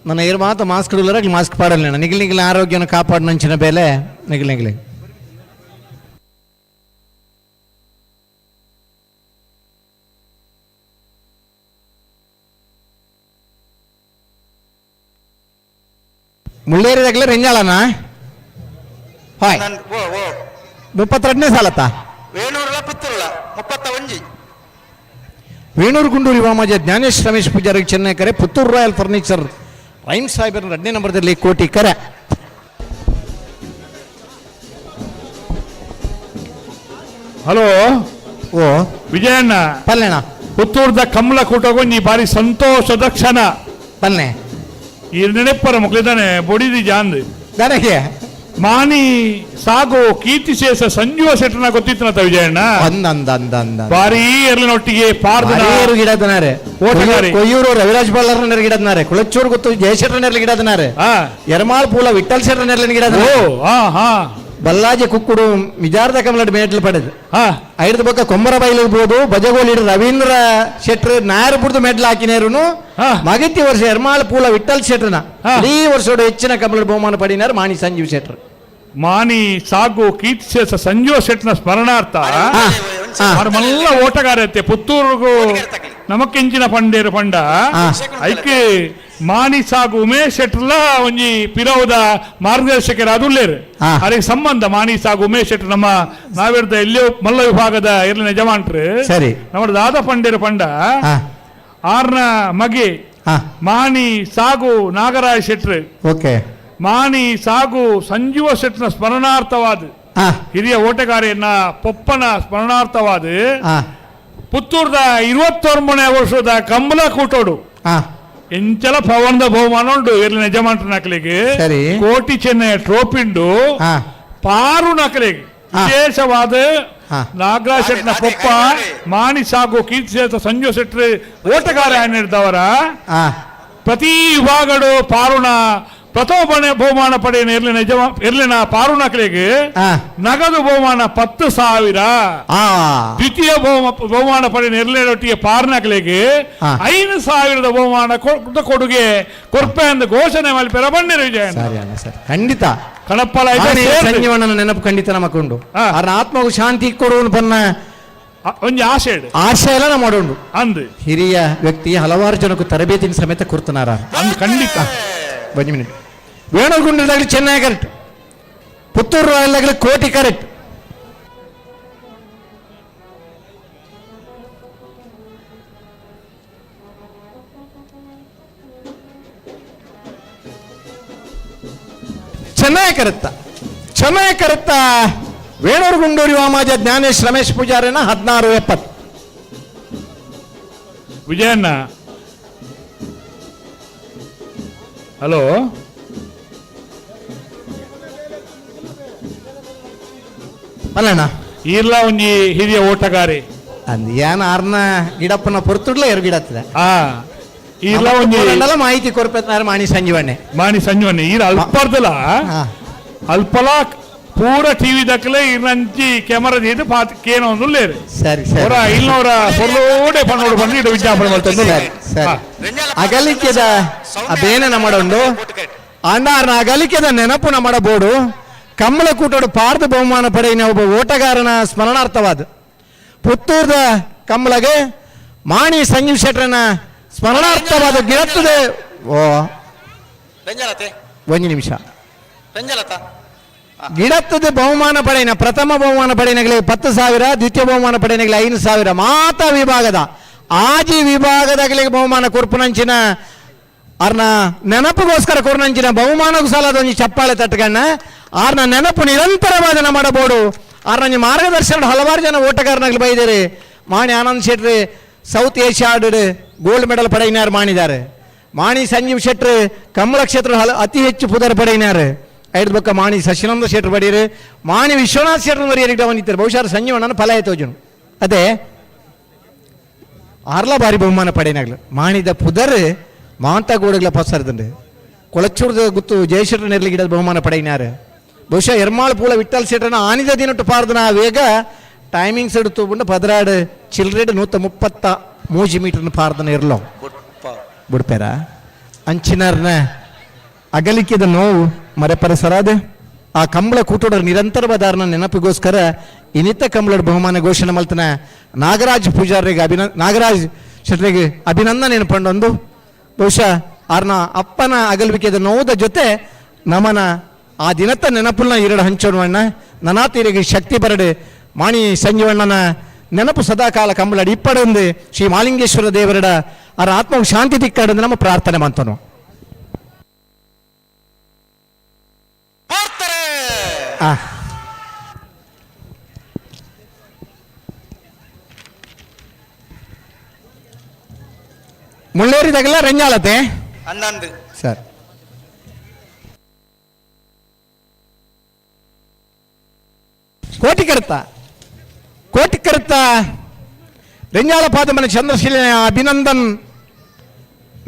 ನನ್ನ ಏರು ಮಾತ ಮಾಸ್ಕ್ ಇಡಲಾರ ಮಾಸ್ಕ್ ಪಾಡಲ್ಲ ನಿಗಿಲಿಗಿಲ್ಲ ಆರೋಗ್ಯನ ಕಾಪಾಡು ನಂಚಿನ ಬೆಲೆ ನಿಗಿಲಿಗಿಲಿ ಮುಳ್ಳೇರಿದಾಗಲೇ ರೆಂಜಾಳನ ಹಾಯ್ 32ನೇ ಸಾಲತ್ತಾ ವೇಣೂರುಳ ಪುತ್ತೂರುಳ 31 ವೇಣೂರು ಗುಂಡೂರು ಯುವಮಾಜ ಜ್ಞಾನೇಶ್ ರಮೇಶ್ ಪೂಜಾರಿ ಚೆನ್ನೈ ಕರೆ ಪುತ್ತೂರು ರಾಯಲ್ ಫರ್ನಿಚರ್ ರೈಮ್ ಸಾಹೇಬರ 2ನೇ ನಂಬರ್ದಲ್ಲಿ ಕೋಟಿ ಕರೆ. ಹಲೋ ಓ ವಿಜಯಣ್ಣ ಪಲ್ಲೆಣ ಪುತ್ತೂರ್ದ ಕಮಲ ಕೂಟಗೊಂಜಿ ಬಾರಿ ಸಂತೋಷದ ಕ್ಷಣ ಪಲ್ಲೆ ಈ ನೆನಪರ ಮುಕ್ಲಿದಾನೆ ಬೊಡಿದಿ ಜಾಂದ್ ನನಗೆ ಮಾನಿ ಸಾಗು ಕೀರ್ತಿಶೇಷ ಸಂಜೀವ ಶೆಟ್ಟರ್ನ ಗೊತ್ತಿತ್ತನ ವಿಜಯಣ್ಣ ಬಾರಿ ಎರ್ಲಿನೊಟ್ಟಿಗೆ ಗಿಡದನಾರೆ ಕೊಯ್ಯೂರು ರವಿರಾಜ್ ಬಳ್ಳಾರ ಗಿಡದನಾರೆ ಕುಳಚೂರು ಗೊತ್ತು ಜಯಶೆಟ್ಟರ್ ಗಿಡದನಾರೆ ಎರ್ಮಾಳ್ ಪೂಲ ವಿಠಲ್ ಶೆಟ್ಟರ್ ಗಿಡದ ಬಲ್ಲಾಜಿ ಕುಕ್ಕುಡು ಮಿಜಾರ್ದ ಕಮಲಡ್ ಮೇಟ್ಲು ಪಡೆದು ಐದು ಬೊಕ್ಕ ಕೊಮ್ಮರ ಬೈಲಿರ್ಬೋದು ಬಜಗೋಲಿ ರವೀಂದ್ರ ಶೆಟ್ರ್ ನಾಯರ್ ಬುಡ್ದು ಮೆಡ್ಲ್ ಹಾಕಿನೇರುನು ಮಗತಿ ವರ್ಷ ಎರ್ಮಾಳ್ ಪೂಲ ವಿಠಲ್ ಶೆಟ್ರನ ಈ ವರ್ಷದ ಹೆಚ್ಚಿನ ಕಮಲಡ್ ಬಹುಮಾನ ಪಡಿನಾರು ಮಾಣಿ ಸಂಜೀವ್ ಶೆಟ್ರ್ ಮಾನಿ ಸಾಗು ಕೀರ್ತಿಶೇಷ ಸಂಜೀವ ಶೆಟ್ನ ಸ್ಮರಣಾರ್ಥ ಮಲ್ಲ ಓಟಗಾರತೆ ಪುತ್ತೂರಿಗೂ ನಮಕೆಂಚಿನ ಪಂಡೇರು ಪಂಡ ಐಕೆ ಮಾನಿ ಸಾಗು ಉಮೇಶ್ ಶೆಟ್ರಲ ಒಂಜಿ ಪಿರವುದ ಮಾರ್ಗದರ್ಶಕರ ಅದುಲ್ಲೇರು ಅದಕ್ಕೆ ಸಂಬಂಧ ಮಾನಿ ಸಾಗು ಉಮೇಶ್ ಶೆಟ್ರ್ ನಮ್ಮ ನಾವಿರ್ದ ಎಲ್ಲಿಯೋ ಮಲ್ಲ ವಿಭಾಗದ ಇರ್ಲಿನ ಯಜಮಾನ್ರು ಸರಿ ನಮ್ಮ ದಾದ ಪಂಡೇರು ಪಂಡ ಆರ್ನ ಮಗೆ ಮಾನಿ ಸಾಗು ನಾಗರಾಜ ಶೆಟ್ರ್ ಓಕೆ ಮಾನಿ ಸಾಗು ಸಂಜೀವ ಶೆಟ್ನ ಸ್ಮರಣಾರ್ಥವಾದ ಹಿರಿಯ ಓಟಗಾರಿಯನ್ನ ಪೊಪ್ಪನ ಸ್ಮರಣಾರ್ಥವಾದ ಪುತ್ತೂರ್ದ 21ನೇ ವರ್ಷದ ಕಂಬಲ ಕೂಟೋಡು ಎಂಚಲ ಪವನದ ಬಹುಮಾನ ಉಂಟು ಇರ್ಲಿ ಯಜಮಾನ್ರ ನಕಲಿಗೆ ಕೋಟಿ ಚೆನ್ನೈ ಟ್ರೋಫಿ ಉಂಡು ಪಾರು ನಕಲಿಗೆ ವಿಶೇಷವಾದ ನಾಗರಾಜ್ ಶೆಟ್ನ ಪೊಪ್ಪ ಮಾನಿ ಸಾಗು ಕೀರ್ತಿಶೇಷ ಸಂಜೀವ ಶೆಟ್ರ್ ಓಟಗಾರ ಹಿಡಿದವರ ಪ್ರತಿ ವಿಭಾಗಡು ಪಾರುಣ ಪ್ರಥಮ ಬಹುಮಾನ ಪಡೆಯ ಇರ್ಲಿನ ಪಾರುಣಕಲಿಗೆ ನಗದು ಬಹುಮಾನ 10,000 ದ್ವಿತೀಯ ಬಹುಮಾನ ಪಡೆಯ ಇರ್ಲಿನೊಟ್ಟಿಗೆ ಪಾರುಣಕಲಿಗೆ 5,000 ಬಹುಮಾನ ಕೊಡುಗೆ ಕೊರ್ಪೆ ಎಂದು ಘೋಷಣೆ ಮಾಡಿ ಪೆರಬಣ್ಣಿರ ವಿಜಯ ಖಂಡಿತ ಕಣಪ್ಪಲ ಸಂಜೀವನ ನೆನಪು ಖಂಡಿತ ನಮಕೊಂಡು ಆತ್ಮಗೂ ಶಾಂತಿ ಕೊಡುವನು ಬನ್ನ ಒಂಜಿ ಆಶೆ ಎಲ್ಲ ನಾ ಮಾಡೋಣ ಅಂದ್ ಹಿರಿಯ ವ್ಯಕ್ತಿ ಹಲವಾರು ಜನಕ್ಕೂ ತರಬೇತಿನ ಸಮೇತ ಕೊಡ್ತನಾರ ಅಂದ್ ಖಂಡಿತ ಒಂದು ಮಿನಿಟ್ ವೇಣುಗುಂಡದಾಗಲಿ ಚೆನ್ನೈ ಕರೆಕ್ಟ್ ಪುತ್ತೂರು ರಾಯಲ್ದಾಗಲಿ ಕೋಟಿ ಕರೆಕ್ಟ್ ಚೆನ್ನೈ ಕರೆತ್ತ ವೇಣೂರು ಗುಂಡೂರು ಯುವಮಾಜ ಜ್ಞಾನೇಶ್ ರಮೇಶ್ ಪೂಜಾರಿನ 1670 ವಿಜಯಣ್ಣ ಹಲೋ ಅಲ್ಲಣ್ಣ ಇಲ್ಲ ಒಂಜಿ ಹಿರಿಯ ಓಟಗಾರಿ ಅಂದ್ ಏನ್ ಆರ್ನ ಗಿಡಪ್ಪನ ಪೊರ್ತುಡ್ಲ ಎರಡು ಗಿಡತ್ತದ ಇಲ್ಲ ಒಂಜಿ ಮಾಹಿತಿ ಕೊರ್ಪೆತ್ನಾರ ಮಾಣಿ ಸಂಜೀವನೆ ಈರ ಅಲ್ಪರ್ದಲ ಅಲ್ಪಲ ಪೂರ ಟಿವಿ ದಕ್ಕಲೆ ಇರಂಚಿ ಕ್ಯಾಮರಾ ದಿ ಕೇನೋ ಒಂದು ಲೇರು ಸರಿ ಇಲ್ನವರ ಪೊರ್ಲೋಡೆ ಪನ್ನೋಡು ಬಂದು ಇಡು ವಿಜ್ಞಾಪನೆ ಮಾಡ್ತಾರೆ ಅಗಲಿಕೆದ ಬೇನೆ ಮಾಡೋದು ಅಣ್ಣಾರ್ನ ಅಗಲಿಕೆದ ನೆನಪು ನಮ್ಮಡ ಬೋಡು ಕಮ್ಮಲ ಕೂಟೋಡು ಪಾರ್ದ ಬಹುಮಾನ ಪಡೆಯಿನ ಒಬ್ಬ ಓಟಗಾರನ ಸ್ಮರಣಾರ್ಥವಾದ ಪುತ್ತೂರ್ದ ಕಮ್ಮಲಗೆ ಮಾಣಿ ಸಂಜೀವ್ ಶೆಟ್ರನ ಸ್ಮರಣಾರ್ಥವಾದ ಗಿಡತ್ತದೆ ಒಂದು ನಿಮಿಷ ಗಿಡತ್ತದೆ ಬಹುಮಾನ ಪಡೆಯಿನ ಪ್ರಥಮ ಬಹುಮಾನ ಪಡೆಯಿನಗಳಿಗೆ 10,000 ದ್ವಿತೀಯ ಬಹುಮಾನ ಪಡೆಯಿನಗಳಿಗೆ 5,000 ಮಾತಾ ವಿಭಾಗದ ಆಜಿ ವಿಭಾಗದಾಗಲಿಗೆ ಬಹುಮಾನ ಕೊರ್ಪುನಂಚಿನ ಅವ್ರನ್ನ ನೆನಪಿಗೋಸ್ಕರ ಕೊರ್ನಂಚಿನ ಬಹುಮಾನಕ್ಕೂ ಸಾಲದ ಒಂದು ಚಪ್ಪಾಳೆ ತಟ್ಕಣ್ಣ ಅವ್ರನ್ನ ನೆನಪು ನಿರಂತರವಾದ ಮಾಡಬಹುದು ಆರ್ನ ಮಾರ್ಗದರ್ಶನ ಹಲವಾರು ಜನ ಓಟಗಾರನಾಗ್ಲಿ ಬೈದಾರೆ. Mani Anand Shetty south Asia gold medal ಪಡೆಯಿನಾರು ಮಾಡಿದ್ದಾರೆ. ಮಾಣಿ ಸಂಜೀವ್ ಶೆಟ್ಟಿ ಕಂಬಳ ಕ್ಷೇತ್ರ ಅತಿ ಹೆಚ್ಚು ಪುದರ್ ಪಡೆಯಿನಾರು. ಐದು ಬೊಕ್ಕ ಮಾಣಿ ಶಶಿನಂದ ಶೆಟ್ಟಿ ಬಡೀರು, ಮಾಣಿ ವಿಶ್ವನಾಥ್ ಶೆಟ್ಟಿ ಬರೀ ಬಂದಿದ್ದಾರೆ. ಬಹುಶಃ ಸಂಜೀವ್ ಅಣ್ಣನ ಫಲ ಆಯ್ತು ಜನ ಅದೇ ಆರ್ಲ ಬಾರಿ ಬಹುಮಾನ ಪಡೆಯಿನಾಗ್ಲು ಮಾಣಿದ ಪುದರ್ ಮಾಂತಗೋಡುಗಳ ಪಸರದಂಡು ಕೊಳಚೂರ್ದ ಗುತ್ತು ಜಯಶೆಟ್ಟಿ ನೆರಲಿ ಗಿಡದ ಬಹುಮಾನ ಪಡೆಯಿನಾರು. ಬಹುಶಃ ಎರ್ಮಾಳ್ ಪೂಳ ವಿಠಲ್ ಶೆಟ್ಟನ ಆನಿದ ದಿನಟ್ಟು ಪಾರ್ದನ ವೇಗ ಟೈಮಿಂಗ್ಸ್ എടുത്തു കൊണ്ട് 16 ചിൽഡ്രൻ 133 ಮೀಟರ್ ಪಾರ್ದನ ಇರಲೋ ಬಿಡ್ಪೇರ ಅಂಚಿನರ್ನ ಅಗಲಿಕೆದ ನೋವು ಮರೆಪರಸರಾದ ಆ ಕಂಬಳ ಕೂಟೋಡರ ನಿರಂತರ ಬದಾರನ ನೆನಪಿಗೋಸ್ಕರ ಇನ್ನಿತ ಕಂಬಳದ ಬಹುಮಾನ ಘೋಷಣೆ ಮಲ್ತನ ನಾಗರಾಜ್ ಪೂಜಾರಿಗೆ ನಾಗರಾಜ್ ಶೆಟ್ಟರಿಗೆ ಅಭಿನಂದನೆ ನೆನಪಂಡೊಂದು ಬಹುಶಃ ಆರ್ನ ಅಪ್ಪನ ಅಗಲುವಿಕೆದ ನೋವುದ ಜೊತೆ ನಮನ ಆ ದಿನತ್ತ ನೆನಪುಲ್ನ ಎರಡು ಹಂಚೋಣ ನನಾತೀರಿಗೆ ಶಕ್ತಿ ಬರಡೆ ಮಾಣಿ ಸಂಜೀವಣ್ಣನ ನೆನಪು ಸದಾಕಾಲ ಕಂಬಳಡಿ ಇಪ್ಪಡೊಂದು ಶ್ರೀ ಮಾಲಿಂಗೇಶ್ವರ ದೇವರಡ ಅವರ ಆತ್ಮವು ಶಾಂತಿ ತಿಕ್ಕಡಂದು ನಮ್ಮ ಪ್ರಾರ್ಥನೆ ಮಾಡ್ತಾನೋ. ಮುಳ್ಳೇರಿದಾಗೆಲ್ಲ ರಂಜಾಳತೆ ಸರ್ ಕೋಟಿಕರ್ತ ರೆಂಜಾಳ ಪಾದಮನ ಚಂದ್ರಶೀಲ ಅಭಿನಂದನ್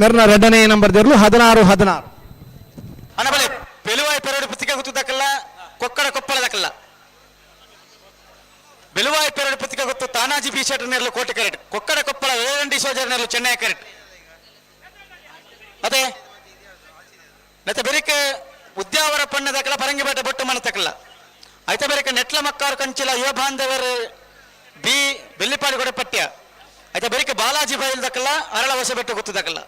ಮೆರ್ನ 2ನೇ ನಂಬರ್ ದೇರ್ಲು 16 ಅನಬಲೆ ಬೆಲುವಾಯಿ ಪೆರಡು ಪುತ್ತಿಗೆ ಗೊತ್ತದಕ್ಕಲ್ಲ ಕೊಕ್ಕಡ ಕೊಪ್ಪಳದಕ್ಕಲ್ಲ ಬೆಲುವಾಯಿ ಪೆರಡು ಪುತ್ತಿಗೆ ಗೊತ್ತು ತಾನಾಜಿ ಬೀಚರ್ ನೆರಲು ಕೋಟಿ correct Kokkada Koppal ವೇರಂಡಿ soldier ನೆರಲು Chennai correct ಅದೇ ನೆತ್ತ ಬೆರಿಕೆ ಉದ್ಯಾವರ ಪಣ್ಣದಕ್ಕಲ್ಲ ಪರಂಗಿಬೇಟ ಬೊಟ್ಟು ಮನತಕ್ಕಲ್ಲ ಐತ ಬೆರಿಕೆ ನೆಟ್ಲ ಮಕ್ಕಾರು ಕಂಚಿಲ ಯುವ ಬಾಂಧವರು ಬಿ ಬೆಲ್ಲಿಪಾಡಿ ಕೊಡೆ ಪಟ್ಯ ಐತ ಬೆರಿಕೆ ಬಾಲಾಜಿ ಬೈಲ್ದಕ್ಕಲ್ಲ ಅರಳ ಹೊಸ ಬೆಟ್ಟ ಗೊತ್ತದಕ್ಕಲ್ಲ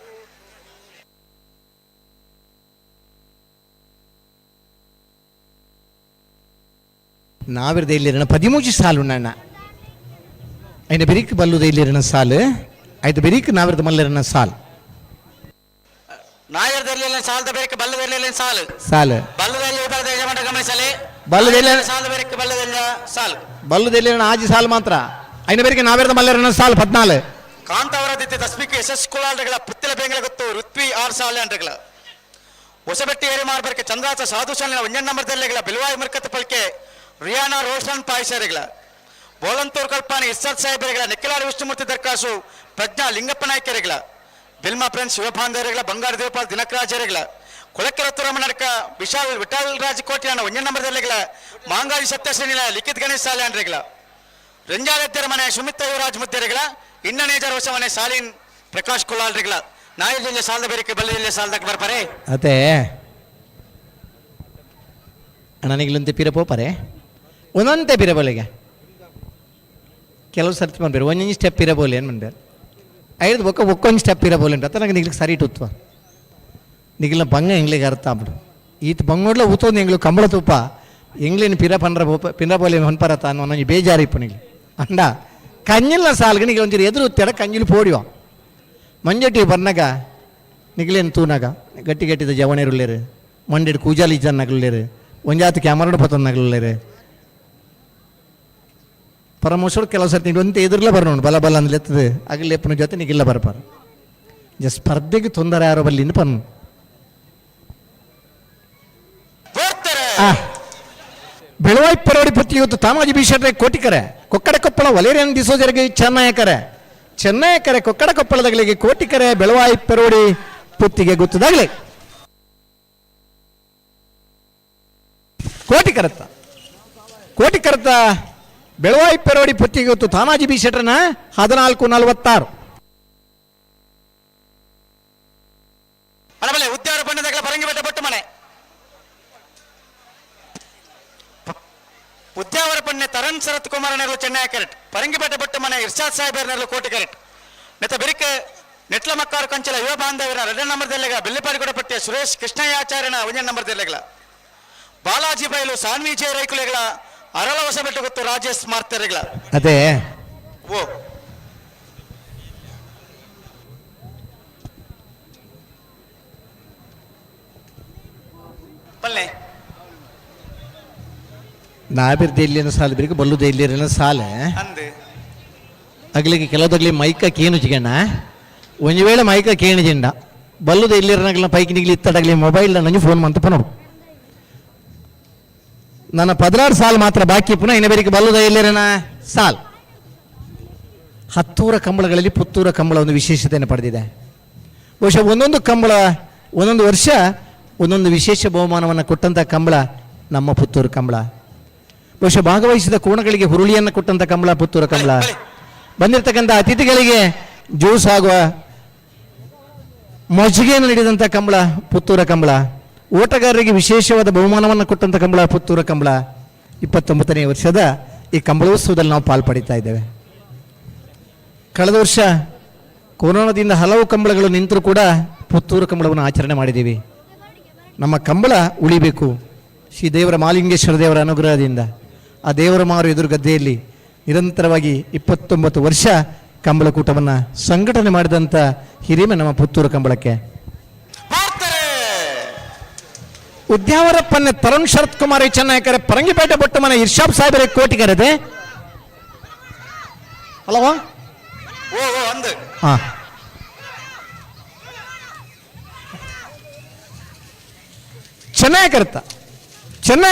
ನಾವಿರದಲ್ಲಿರಣ 13 ಸಾಲು ಉಣ್ಣ ಐನ ಬೆರಿಕ್ ಬಲ್ಲುದಲ್ಲಿರಣ ಸಾಲು ಐದು ಬೆರಿಕ್ ನಾವಿರದ ಮಲ್ಲಿರಣ ಸಾಲು ನಾಯರ್ದಲ್ಲಿ ಸಾಲದ ಬೇರೆ ಬಲ್ಲದಲ್ಲಿ ಸಾಲು ಬಲ್ಲದಲ್ಲಿ ಯಜಮಾನ ಗಮನಿಸಲಿ ಬಲ್ಲದಲ್ಲಿ ಸಾಲ ಬೇರೆ ಬಲ್ಲದಲ್ಲಿ ಸಾಲು ಬಲ್ಲದಲ್ಲಿ ಆಜಿ ಸಾಲು ಮಾತ್ರ ಐನ ಬೇರೆ ನಾವಿರದ ಮಲ್ಲಿರಣ ಸಾಲು 14 ಕಾಂತಾವರದಿದ್ದ ತಸ್ಮಿಕ್ ಎಸ್ ಕುಲಾಲ್ಗಳ ಪುತ್ತಿಲ ಬೇಂಗಳ ಗೊತ್ತು ಋತ್ವಿ 6 ಸಾಲ ಅಂಟಗಳ ಹೊಸಬೆಟ್ಟಿ ಏರಿ ಮಾರ್ಬರ್ಕೆ ಚಂದ್ರಾಚ ಸಾಧುಶಾಲಿನ 1 ನಂಬರ್ದಲ್ಲಿಗಳ ಬಿಲ್ವಾಯಿ ಮರ್ಕತ್ ಪಲ್ಕೆ ರಿಯಾನಾ ರೋಷನ್ ಪಾಯ್ಸರಿಗಳ ಬೋಲಂತೂರ್ ಕಲ್ಪಾನಿ ಇಸ್ಸತ್ ಸಾಹೇಬರಿಗಳ ನೆಕ್ಕಿಲಾಡಿ ವಿಷ್ಣುಮೂರ್ತಿ ದರ್ಕಾಸು ಪ್ರಜ್ಞಾ ಲಿಂಗಪ್ಪ ನಾಯ್ಕರಿಗಳ ಬಿಲ್ಮಾ ಫ್ರೆಂಡ್ಸ್ ಶಿವಭಾಂಧರಿಗಳ ಬಂಗಾರ ದೇವಪಾಲ್ ದಿನಕರಾಜರಿಗಳ ಕೊಳಕೆರತ್ತುರಮ ನಡಕ ವಿಶಾಲ್ ವಿಠಲ್ ರಾಜ್ ಕೋಟಿನ 1 ನಂಬರ್ದಲ್ಲಿಗಳ ಮಾಂಗಾಳಿ ಸತ್ಯಶ್ರೇಣಿಗಳ ಲಿಖಿತ್ ಗಣೇಶ್ ಸಾಲ್ಯಾಂಡ್ರಿಗಳ ರಂಜಾಲೆದ್ದರ ಮನೆ ಸುಮಿತ್ ಯುವರಾಜ್ ಮುದ್ದರಿಗಳ ಇನ್ನನೇಜರ್ ಹೊಸ ಮನೆ ಸಾಲಿನ್ ಪ್ರಕಾಶ್ ಕುಲಾಲ್ರಿಗಳ ನಾಯಿ ಜಿಲ್ಲೆ ಸಾಲದ ಬೇರಿಕೆ ಬಲ್ಲ ಜಿಲ್ಲೆ ಸಾಲದಕ್ಕೆ ಬರ್ಪಾರೆ ಅದೇ ನನಗಿಲ್ಲಂತೆ ಪಿರಪೋಪರೆ ಒಂದೊಂದೇ ಪಿರಬೋಲಿಗೆ ಕೆಲವು ಸರ್ತಿ ಮಾಡ್ಬೇರು ಒಂದೊಂದು ಸ್ಟೆಪ್ ಇರಬೋಲಿ ಏನು ಮಾಡ್ಬೇರು ಐದು ಬೊಕ್ಕ ಒಕ್ಕೊಂದು ಸ್ಟೆಪ್ ಇರಬೋಲಿ ಅಂತ ನನಗೆ ನಿಗ್ಲಿಕ್ಕೆ ಸರಿ ಇಟ್ಟುತ್ವ ನಿಗಿಲ್ಲ ಬಂಗ ಎಂಗ್ಲಿಗೆ ಅರ್ಥ ಆಗ್ಬಿಡು ಈತ ಬಂಗೋಡ್ಲ ಊತೋದು ಎಂಗ್ಲು ಕಂಬಳ ತುಪ್ಪ ಎಂಗ್ಲಿನ ಪಿರಬೋಲಿ ಹೊನ್ಪರತ ಅನ್ನೋ ಒಂದೊಂದು ಬೇಜಾರು ಇಪ್ಪ ನಿಗ್ಲಿ ಅಂಡ ಕಂಜಿಲ್ಲ ಸಾಲ್ಗೆ ನಿಗೆ ಒಂಚೂರು ಎದುರು ಉತ್ತೇಡ ಕಂಜಿಲು ಪೋಡಿವ ಮಂಜಟಿ ಬರ್ನಾಗ ನಿಗ್ಲೇನು ತೂನಾಗ ಗಟ್ಟಿ ಗಟ್ಟಿದ ಜವಣೇರುಳ್ಳೇರು ಮಂಡಿಡ್ ಕೂಜಾಲಿ ಜನ್ನಗಲ್ಲೇರು ಒಂಜಾತಿ ಕ್ಯಾಮರಾಡು ಪತ್ತೊಂದು ನಗಲ್ಲೇರು ಪರಮೋಶ್ವರ ಕೆಲವು ಸರ್ತಿ ಒಂತೆ ಎದುರ್ಲೇ ಬರೋಣ ಬಲ ಬಲ ಅಂದ್ರೆ ಎತ್ತದು ಆಗಲಿ ಎಪ್ಪನ ಜೊತೆ ನಿಗಿಲ್ಲ ಬರ್ಪಾರ ಸ್ಪರ್ಧೆಗೆ ತೊಂದರೆ ಯಾರೋ ಬಲ್ಲಿಂದ ಪನ್ನು ಬೆಳವಾಯಿ ಪರವಡಿ ಪುತ್ತಿ ಇವತ್ತು ತಾಮಾಜಿ ಬೀಷಟ್ರೆ ಕೋಟಿಕರೆ ಕೊಕ್ಕಡ ಕೊಪ್ಪಳ ವಲೇರಿಯನ್ ಡಿಸೋಜರಿಗೆ ಚೆನ್ನೈಕರೆ ಕೊಕ್ಕಡ ಕೊಪ್ಪಳದಾಗಲಿಗೆ ಕೋಟಿಕರೆ ಬೆಳವಾಯಿ ಪೆರೋಡಿ ಪುತ್ತಿಗೆ ಗೊತ್ತದಾಗಲಿ ಕೋಟಿಕರತ್ತ ಬೆಳವಾಯಿ ಪೆರೋಡಿ ಪುತ್ತಿಗೆ ಗೊತ್ತು ತಾನಾಜಿ ಬೀಷಟ್ರನ 1446 ಅಳಬಲೆ ಉದ್ಯಾವರ ಬಣ್ಣದಾಗಲ ಪರಂಗಿಬೆಟ್ಟ ಬೊಟ್ಟು ಮನೆ ಉದ್ಯಾವರ ಪಣ್ಣೆ ತರಣ್ ಶರತ್ ಕುಮಾರ ನೆರಳು ಚೆನ್ನೈ ಕೆರೆಟ್ ಪರಂಗಿಬೆಟ್ಟ ಬೊಟ್ಟು ಮನೆ ಇರ್ಷಾದ್ ಸಾಹೇಬರ್ ನೆರಳು ಕೋಟಿ ಕೆರೆಟ್ ನೆತ್ತ ಬೆರಿಕೆ ನೆಟ್ಲ ಮಕ್ಕಾರು ಕಂಚಲ ಯುವ ಬಾಂಧವರ 2 ನಂಬರ್ದಲ್ಲಿಗ ಬೆಲ್ಲಿಪಾಡಿ ಕೊಡಪಟ್ಟಿಯ ಸುರೇಶ್ ಕೃಷ್ಣಯ್ಯಾಚಾರ್ಯನ 1 ನಂಬರ್ದಲ್ಲಿಗಳ ಬಾಲಾಜಿ ಬೈಲು ಸಾನ್ವಿ ಜಯ ರೈಕುಲೆಗಳ ಅರಳ ಹೊಸ ಬೆಟ್ಟ ಗೊತ್ತು ರಾಜೇಶ್ ಮಾರ್ತರಿಗಳ ಅದೇ ಓ ಬಲ್ಲೆ ನಾಬಿರ್ ದೆಲ್ಲಿನ ಸಾಲ ಬಿರಿಗೆ ಬಲ್ಲು ದೆಲ್ಲಿನ ಸಾಲ ಅಗ್ಲಿಗೆ ಕೆಲವದಗ್ಲಿ ಮೈಕ ಕೇನು ಜಿಗಣ್ಣ ಒಂದು ವೇಳೆ ಮೈಕ ಕೇಣು ಜಿಂಡ ಬಲ್ಲುದ ಇಲ್ಲಿರನಾಗಲ ಪೈಕಿ ನಿಗ್ಲಿ ಇತ್ತಡಗ್ಲಿ ಮೊಬೈಲ್ ನಂಗೆ ಫೋನ್ ಮಂತ ಪನೋಡು ನನ್ನ 16 ಸಾಲ್ ಮಾತ್ರ ಬಾಕಿ ಪುನಃ ಇನ್ನು ಬೇರೆ ಬಲ್ಲುದ ಇಲ್ಲಿರನ ಸಾಲ್ ಹತ್ತೂರ ಕಂಬಳಗಳಲ್ಲಿ ಪುತ್ತೂರ ಕಂಬಳ ಒಂದು ವಿಶೇಷತೆಯನ್ನು ಪಡೆದಿದೆ. ಬಹುಶಃ ಒಂದೊಂದು ಕಂಬಳ ಒಂದೊಂದು ವರ್ಷ ಒಂದೊಂದು ವಿಶೇಷ ಬಹುಮಾನವನ್ನು ಕೊಟ್ಟಂಥ ಕಂಬಳ ನಮ್ಮ ಪುತ್ತೂರು ಕಂಬಳ. ಬಹುಶಃ ಭಾಗವಹಿಸಿದ ಕೋಣಗಳಿಗೆ ಹುರುಳಿಯನ್ನು ಕೊಟ್ಟಂಥ ಕಂಬಳ ಪುತ್ತೂರು ಕಂಬಳ. ಬಂದಿರತಕ್ಕಂಥ ಅತಿಥಿಗಳಿಗೆ ಜ್ಯೂಸ್ ಆಗುವ ಮಜ್ಜಿಗೆಯನ್ನು ನೀಡಿದಂಥ ಕಂಬಳ ಪುತ್ತೂರ ಕಂಬಳ. ಓಟಗಾರರಿಗೆ ವಿಶೇಷವಾದ ಬಹುಮಾನವನ್ನು ಕೊಟ್ಟಂಥ ಕಂಬಳ ಪುತ್ತೂರ ಕಂಬಳ. 29ನೇ ವರ್ಷದ ಈ ಕಂಬಳೋತ್ಸವದಲ್ಲಿ ನಾವು ಪಾಲ್ಪಡಿತಾ ಇದ್ದೇವೆ. ಕಳೆದ ವರ್ಷ ಕೊರೋನಾದಿಂದ ಹಲವು ಕಂಬಳಗಳು ನಿಂತರೂ ಕೂಡ ಪುತ್ತೂರು ಕಂಬಳವನ್ನು ಆಚರಣೆ ಮಾಡಿದ್ದೀವಿ. ನಮ್ಮ ಕಂಬಳ ಉಳಿಬೇಕು. ಶ್ರೀ ದೇವರ ಮಾಲಿಂಗೇಶ್ವರ ದೇವರ ಅನುಗ್ರಹದಿಂದ ಆ ದೇವರ ಮಾರು ಎದುರು ಗದ್ದೆಯಲ್ಲಿ ನಿರಂತರವಾಗಿ 29 ವರ್ಷ ಕಂಬಳಕೂಟವನ್ನು ಸಂಘಟನೆ ಮಾಡಿದಂಥ ಹಿರಿಮೆ ನಮ್ಮ ಪುತ್ತೂರು ಕಂಬಳಕ್ಕೆ. ಉದ್ಯಾವರಪ್ಪನ್ನೇ ತರುಣ್ ಶರತ್ ಕುಮಾರ್ ಚೆನ್ನಾಯಕರೆ ಪರಂಗಿಪೇಟೆ ಬೊಟ್ಟು ಮನೆ ಇರ್ಷಾಬ್ ಸಾಹೇಬರೇ ಕೋಟಿಗರದೆ ಅಲ್ಲವಾ ಚೆನ್ನಾಯಕರ್ತ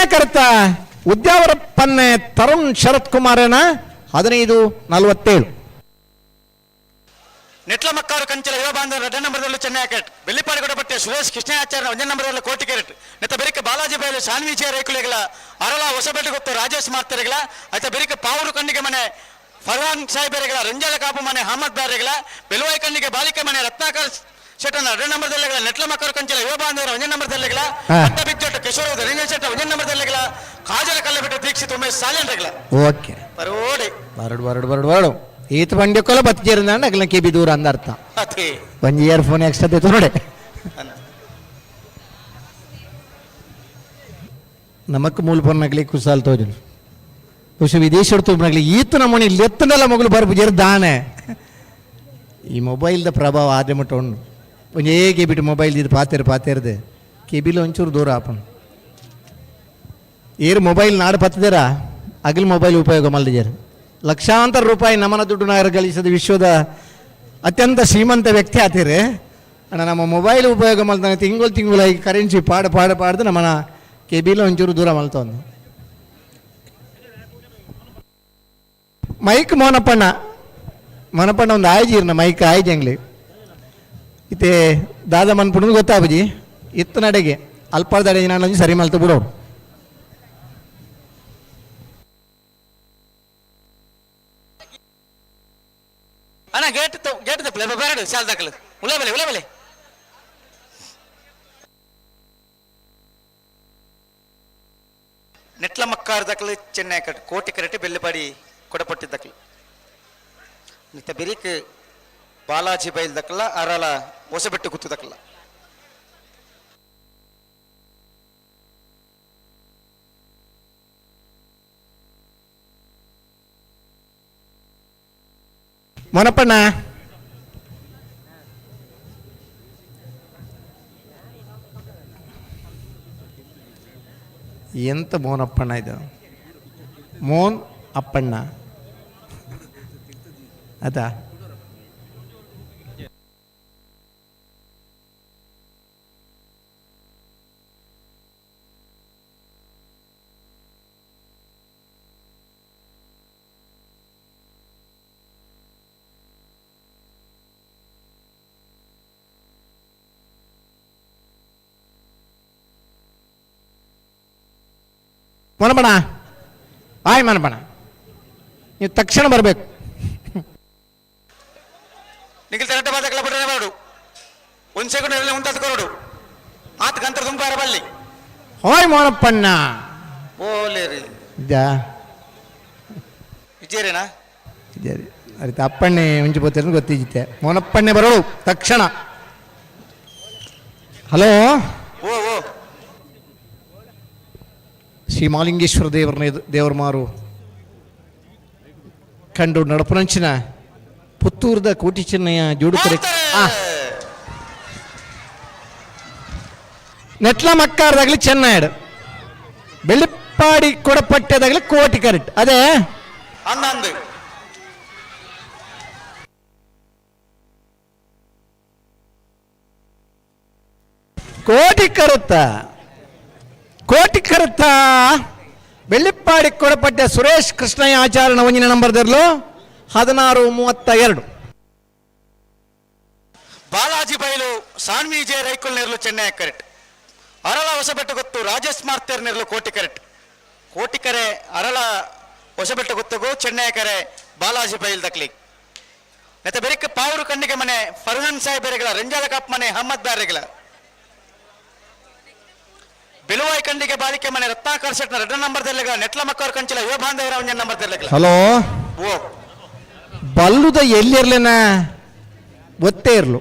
ಉದ್ಯಾವರಪ್ಪನ್ನೇ ತರುಣ್ ಶರತ್ ಕುಮಾರನ 1547 ನೆಟ್ಲ ಮಕ್ಕಾರು ಕಂಚಲ ಯುವ ಬಾಂಧವ 2 ನಂಬರ್ದಲ್ಲಿ ಚೆನ್ನೈ ಕ್ಯಾಟ್ ಬೆಳ್ಳಿಪಾಡಿ ಕೊಡಪಟ್ಟೆ ಸುರೇಶ್ ಕೃಷ್ಣಾಚಾರ್ಯ 1 ನಂಬರ್ದಲ್ಲಿ ಕೋಟಿ ಕ್ಯಾರೆಟ್ ನೆತ್ತ ಬೆರಿಕೆ ಬಾಲಾಜಿ ಬಯಲು ಶಾನ್ವಿಚಿಯ ರೇಕುಳಿಗಳ ಅರಳ ಹೊಸಪೇಟೆ ಗೊತ್ತು ರಾಜೇಶ್ ಮಾರ್ತರೆಗಳ ಆಯ್ತಾ ಬೆರಿಕೆ ಪಾವೂರು ಕಣ್ಣಿಗೆ ಮನೆ ಫರ್ವಾನ್ ಸಾಹೇಬರೆಗಳ ರಂಜಾಲ ಕಾಪು ಮನೆ ಅಹಮದ್ ಬ್ಯಾರೆಗಳ ಬೆಲುವಾಯಿ ಕಣ್ಣಿಗೆ ಬಾಲಿಕೆ ಮನೆ ರತ್ನಾಕರ್ ಶೆಟ್ಟನ 2 ನಂಬರ್ದಲ್ಲಿ ನೆಟ್ಲ ಮಕ್ಕಳು ಕಂಚಲ ಯುವ ಬಾಂಧವರ 1 ನಂಬರ್ದಲ್ಲಿ ಅಡ್ಡ ಬಿಚ್ಚೋಟ ಕಿಶೋರ ರಂಜನ್ ಶೆಟ್ಟ 1 ನಂಬರ್ದಲ್ಲಿ ಕಾಜಲ ಕಲ್ಲಬಿಟ್ಟು ದೀಕ್ಷಿತ್ ಉಮೇಶ್ ಸಾಲೆಂಡ್ರೆಗಳ ಓಕೆ ಬರೋಡೆ ಬರಡು ಈತ ಬಂಡಿ ಕೊಲ ಬತ್ತಿರುಂದ ಅಗಲ ಕೆಬಿ ದೂರ ಅಂದರ್ಥ ಒಂದು ಇಯರ್ಫೋನ್ ಎಕ್ಸ್ಟ್ರಾ ತೆತ್ತು ನೋಡೆ ನಮಕ್ ಮೂಲ ಪೊನ್ನಗ್ಲಿ ಕುಸಾಲ್ ತೋಜು ಬಹುಶಃ ವಿದೇಶ ತೋಬ್ನಗ್ಲಿ ಈತ ನಮ್ಮನೆ ಲೆತ್ತನೆಲ್ಲ ಮಗಳು ಬರ್ಬು ದಾನೆ ಈ ಮೊಬೈಲ್ದ ಪ್ರಭಾವ ಆದ್ರೆ ಮಟ್ಟ ಉಂಡು ಒಂಜೇ ಕೆಬಿಟ್ಟು ಮೊಬೈಲ್ ಇದು ಪಾತಿರ್ದೆ ಕೆಬಿಲು ಒಂಚೂರು ದೂರ ಆಪನ್ ಏರು ಮೊಬೈಲ್ ನಾಡು ಪತ್ತದೇರ ಅಗಲ್ ಮೊಬೈಲ್ ಉಪಯೋಗ ಮಲ್ದಿಜರು ಲಕ್ಷಾಂತರ ರೂಪಾಯಿ ನಮ್ಮನ ದುಡ್ಡು ನಾಯರು ಗಳಿಸಿದ ವಿಶ್ವದ ಅತ್ಯಂತ ಶ್ರೀಮಂತ ವ್ಯಕ್ತಿ ಆತೀರಿ ಅಣ್ಣ ನಮ್ಮ ಮೊಬೈಲ್ ಉಪಯೋಗ ಮಾಡ್ತಾನೆ ತಿಂಗಳು ಈ ಕರೆನ್ಸಿ ಪಾಡ್ದು ನಮ್ಮನ ಕೆಬಿಲ ಒಂಚೂರು ದೂರ ಮಲ್ತೊಂದು ಮೈಕ್ ಮೋನಪ್ಪಣ್ಣ ಒಂದು ಆಯ್ಜಿರ್ನ ಮೈಕ್ ಆಯ್ಜಂಗ್ಲಿ ಇತ್ತೆ ದಾದ ಮನ್ಪುಣ ಗೊತ್ತಾಬುಜಿ ಇತ್ತು ನಡೆಗೆ ಅಲ್ಪಾರ್ದಡೆ ನಾನು ಸರಿ ಮಲ್ತು ಬಿಡೋರು ಅಣ್ಣ ಗೇಟ್ ತಪ್ಪಲೆ ಬೇಡ ಶಾಲ್ ದಾಖಲು ಉಳಬಲೆ ನೆಟ್ಲ ಮಕ್ಕಾರ್ ದಾಖಲು ಚೆನ್ನೈ ಕಟ್ ಕೋಟಿ ಕರೆಟಿ ಬೆಳ್ಳಿಪಾಡಿ ಕೊಡಪಟ್ಟಿ ದಾಖಲು ನಿತ್ತ ಬೆರಿಕ್ ಬಾಲಾಜಿ ಬೈಲ್ ದಕ್ಕಲ್ಲ ಅರಳ ಹೊಸಬೆಟ್ಟು ಕುತ್ತು ದಕ್ಕಲ್ಲ ಮೊನಪ್ಪಣ್ಣ ಎಂತ ಮೋನಪ್ಪಣ್ಣ ಇದು ಮೋನ್ ಅಪ್ಪಣ್ಣ ಅದಾ ಮನಬಣ ಆಯ್ ಮನಬಣ ನೀವು ತಕ್ಷಣ ಬರಬೇಕು ನಿಖಿಲ್ ತರಟ ಬಾದಕಲ ಬಿಡನೆ ಮಾಡು 1 ಸೆಕೆಂಡ್ ಇರಲಿ ಉಂಟು ಕೊರಡು ಆತ ಗಂತರ ತುಂಬಾರ ಬಲ್ಲಿ ಹೋಯ್ ಮೋನಪ್ಪಣ್ಣ ಓಲೇರಿ ಇದಾ ವಿಜಯರೇನಾ ವಿಜಯರಿ ಅರಿತ ಅಪ್ಪಣ್ಣೆ ಮುಂಚೆ ಗೊತ್ತಿರೋದು ಗೊತ್ತಿತ್ತೆ ಮೋನಪ್ಪಣ್ಣೆ ಬರೋಳು ತಕ್ಷಣ ಹಲೋ ಓ ಶ್ರೀ ಮಾಲಿಂಗೇಶ್ವರ ದೇವರ ಮಾರು ಕಂಡು ನಡಪುರಂಚಿನ ಪುತ್ತೂರದ ಕೋಟಿ ಚೆನ್ನಯ್ಯ ಜೋಡುಕರೆ ನೆಟ್ಲ ಮಕ್ಕಾರ್ದಾಗಲಿ ಚೆನ್ನೈಡ್ ಬೆಳ್ಳಿಪ್ಪಾಡಿ ಕೊಡಪಟ್ಟೆದಾಗಲಿ ಕೋಟಿ ಕರೆಕ್ಟ್ ಅದೇ ಅಂದಂದು ಕೋಟಿ ಕರುತ್ತ ಬೆಳ್ಳಿಪ್ಪಾಡಿ ಕೊಡಪಟ್ಟೆ ಸುರೇಶ್ ಕೃಷ್ಣಯ್ಯ ಆಚಾರ್ಯನ ಒಂದಿನ ನಂಬರ್ದರ್ಲು 1632 ಬಾಲಾಜಿ ಬೈಲು ಸಾನ್ವಿ ಜೆ ರೈಕುಲ್ ನೆರ್ಲು ಚೆನ್ನೈ ಕರೆಕ್ಟ್ ಅರಳ ಹೊಸಬೆಟ್ಟು ಗೊತ್ತು ರಾಜೇಶ್ ಮಾರ್ತೇರ್ ನೆರ್ಲು ಕೋಟಿ ಕರೆಕ್ಟ್ ಕೋಟಿಕರೆ ಅರಳ ಹೊಸಬೆಟ್ಟು ಗೊತ್ತಗು ಚೆನ್ನೈ ಕರೆ ಬಾಲಾಜಿ ಬೈಲ್ ದಕ್ಲಿ ಮತ್ತೆ ಬೆರಿಕ ಪಾವರು ಕಣ್ಣಿಗೆ ಮನೆ ಫರ್ಹಾನ್ ಸಾಹೇಬ್ ಬೇರೆಗಳ ರಂಜಾಲ ಕಾಪ್ ಮನೆ ಅಹಮದ್ ಬ್ಯಾರೆಗಳ ಬೆಳುವಾಯಿ ಕಂಡಿಗೆ ಬಾಲಿಕೆ ಮನೆ ರತ್ನಾಕರ್ ಶೆಟ್ನ 2 ನಂಬರ್ದಲ್ಲಿಗ ನೆಟ್ಲ ಮಕ್ಕವ್ರ ಕಂಚಿಲ ಯುವ ಬಾಂಧವರ 1 ನಂಬರ್ದಲ್ಲಿಗ ಹಲೋ ಓ ಬಲ್ಲುದ ಎಲ್ಲಿರ್ಲೇನ ಗೊತ್ತೇ ಇರ್ಲು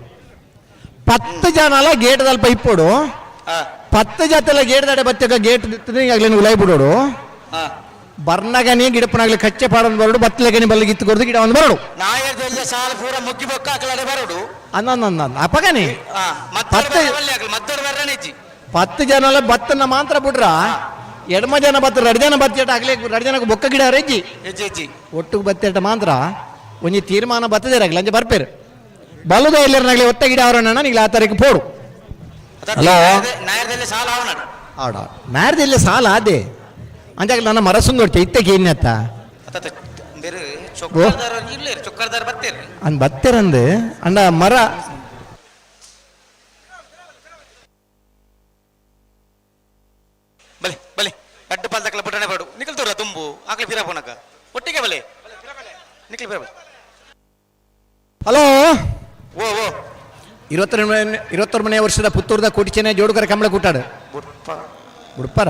10 ಜನ ಗೇಟ್ದಲ್ಲಿ ಪೈಪೋಡು 10 ಜೊತೆಲ್ಲ ಗೇಟ್ದಾಡೆ ಬತ್ತಗ ಗೇಟ್ ಆಗ್ಲಿ ಉಲಾಯ್ ಬಿಡೋಡು ಬರ್ನಾಗನಿ ಗಿಡಪನಾಗ್ಲಿ ಕಚ್ಚೆ ಪಾಡೋದು ಬರೋಡು ಬತ್ತಲಗನಿ ಬಲ್ಲಿಗೆ ಇತ್ತುಕೊಡ್ದು ಗಿಡ ಒಂದು ಬರೋಡು ನಾಯರ್ದೆಲ್ಲ ಸಾಲ ಪೂರ ಮುಗ್ಗಿ ಬೊಕ್ಕ ಹಾಕಲಾಡೆ ಬರೋಡು ಅನ್ನ ಅಪಗನಿ 10 ಜನ ಬತ್ತನ್ನ ಮಾತ್ರ ಬಿಡ್ರ ಎಡಮ ಜನ ಬತ್ತ 2 ಜನ ಬತ್ತೇಟ ಆಗ್ಲಿ 2 ಜನಕ್ಕೆ ಬೊಕ್ಕ ಗಿಡ ರೆಜ್ಜಿ ಒಟ್ಟಿಗೆ ಬತ್ತೇಟ ಮಾತ್ರ ಒಂಜಿ ತೀರ್ಮಾನ ಬತ್ತದೇ ಆಗ್ಲಿ ಅಂಜೆ ಬರ್ಪೇರು ಬಲ್ಲುದ ಎಲ್ಲರನಾಗ್ಲಿ ಒಟ್ಟ ಗಿಡ ಅವರಣ್ಣ ನೀಗ್ಲಿ ಆ ತಾರೀಕು ಪೋಡು ಹಲೋ ಆಡ ಮ್ಯಾರ್ದಲ್ಲಿ ಸಾಲ ಅದೇ ಅಂಜಾಗ ನನ್ನ ಮರಸುಂದು ಹೊಡ್ತೆ ಇತ್ತಕ್ಕೆ ಏನ್ಯತ್ತ ಅಂದ್ ಬತ್ತೇರಂದು ಅಂಡ ಮರ ಬಲೆ ಬಲೆ ಅಡ್ಡ ಪಾಲ್ ತಕ್ಕಲ ಪುಟನೆ ಬಡು ನಿಕಲ್ ತೋರ ತುಂಬು ಆಕಲಿ ಫಿರಾ ಪೋನಕ ಒಟ್ಟಿಗೆ ಬಲೆ ನಿಕಲ್ ಫಿರಾ ಹಲೋ ಓ 22ನೇ ವರ್ಷದ ಪುತ್ತೂರದ ಕೋಟಿ ಚೆನ್ನೈ ಜೋಡುಗರ ಕಂಬಳ ಕೂಟಾಡು ಬುಡ್ಪಾರ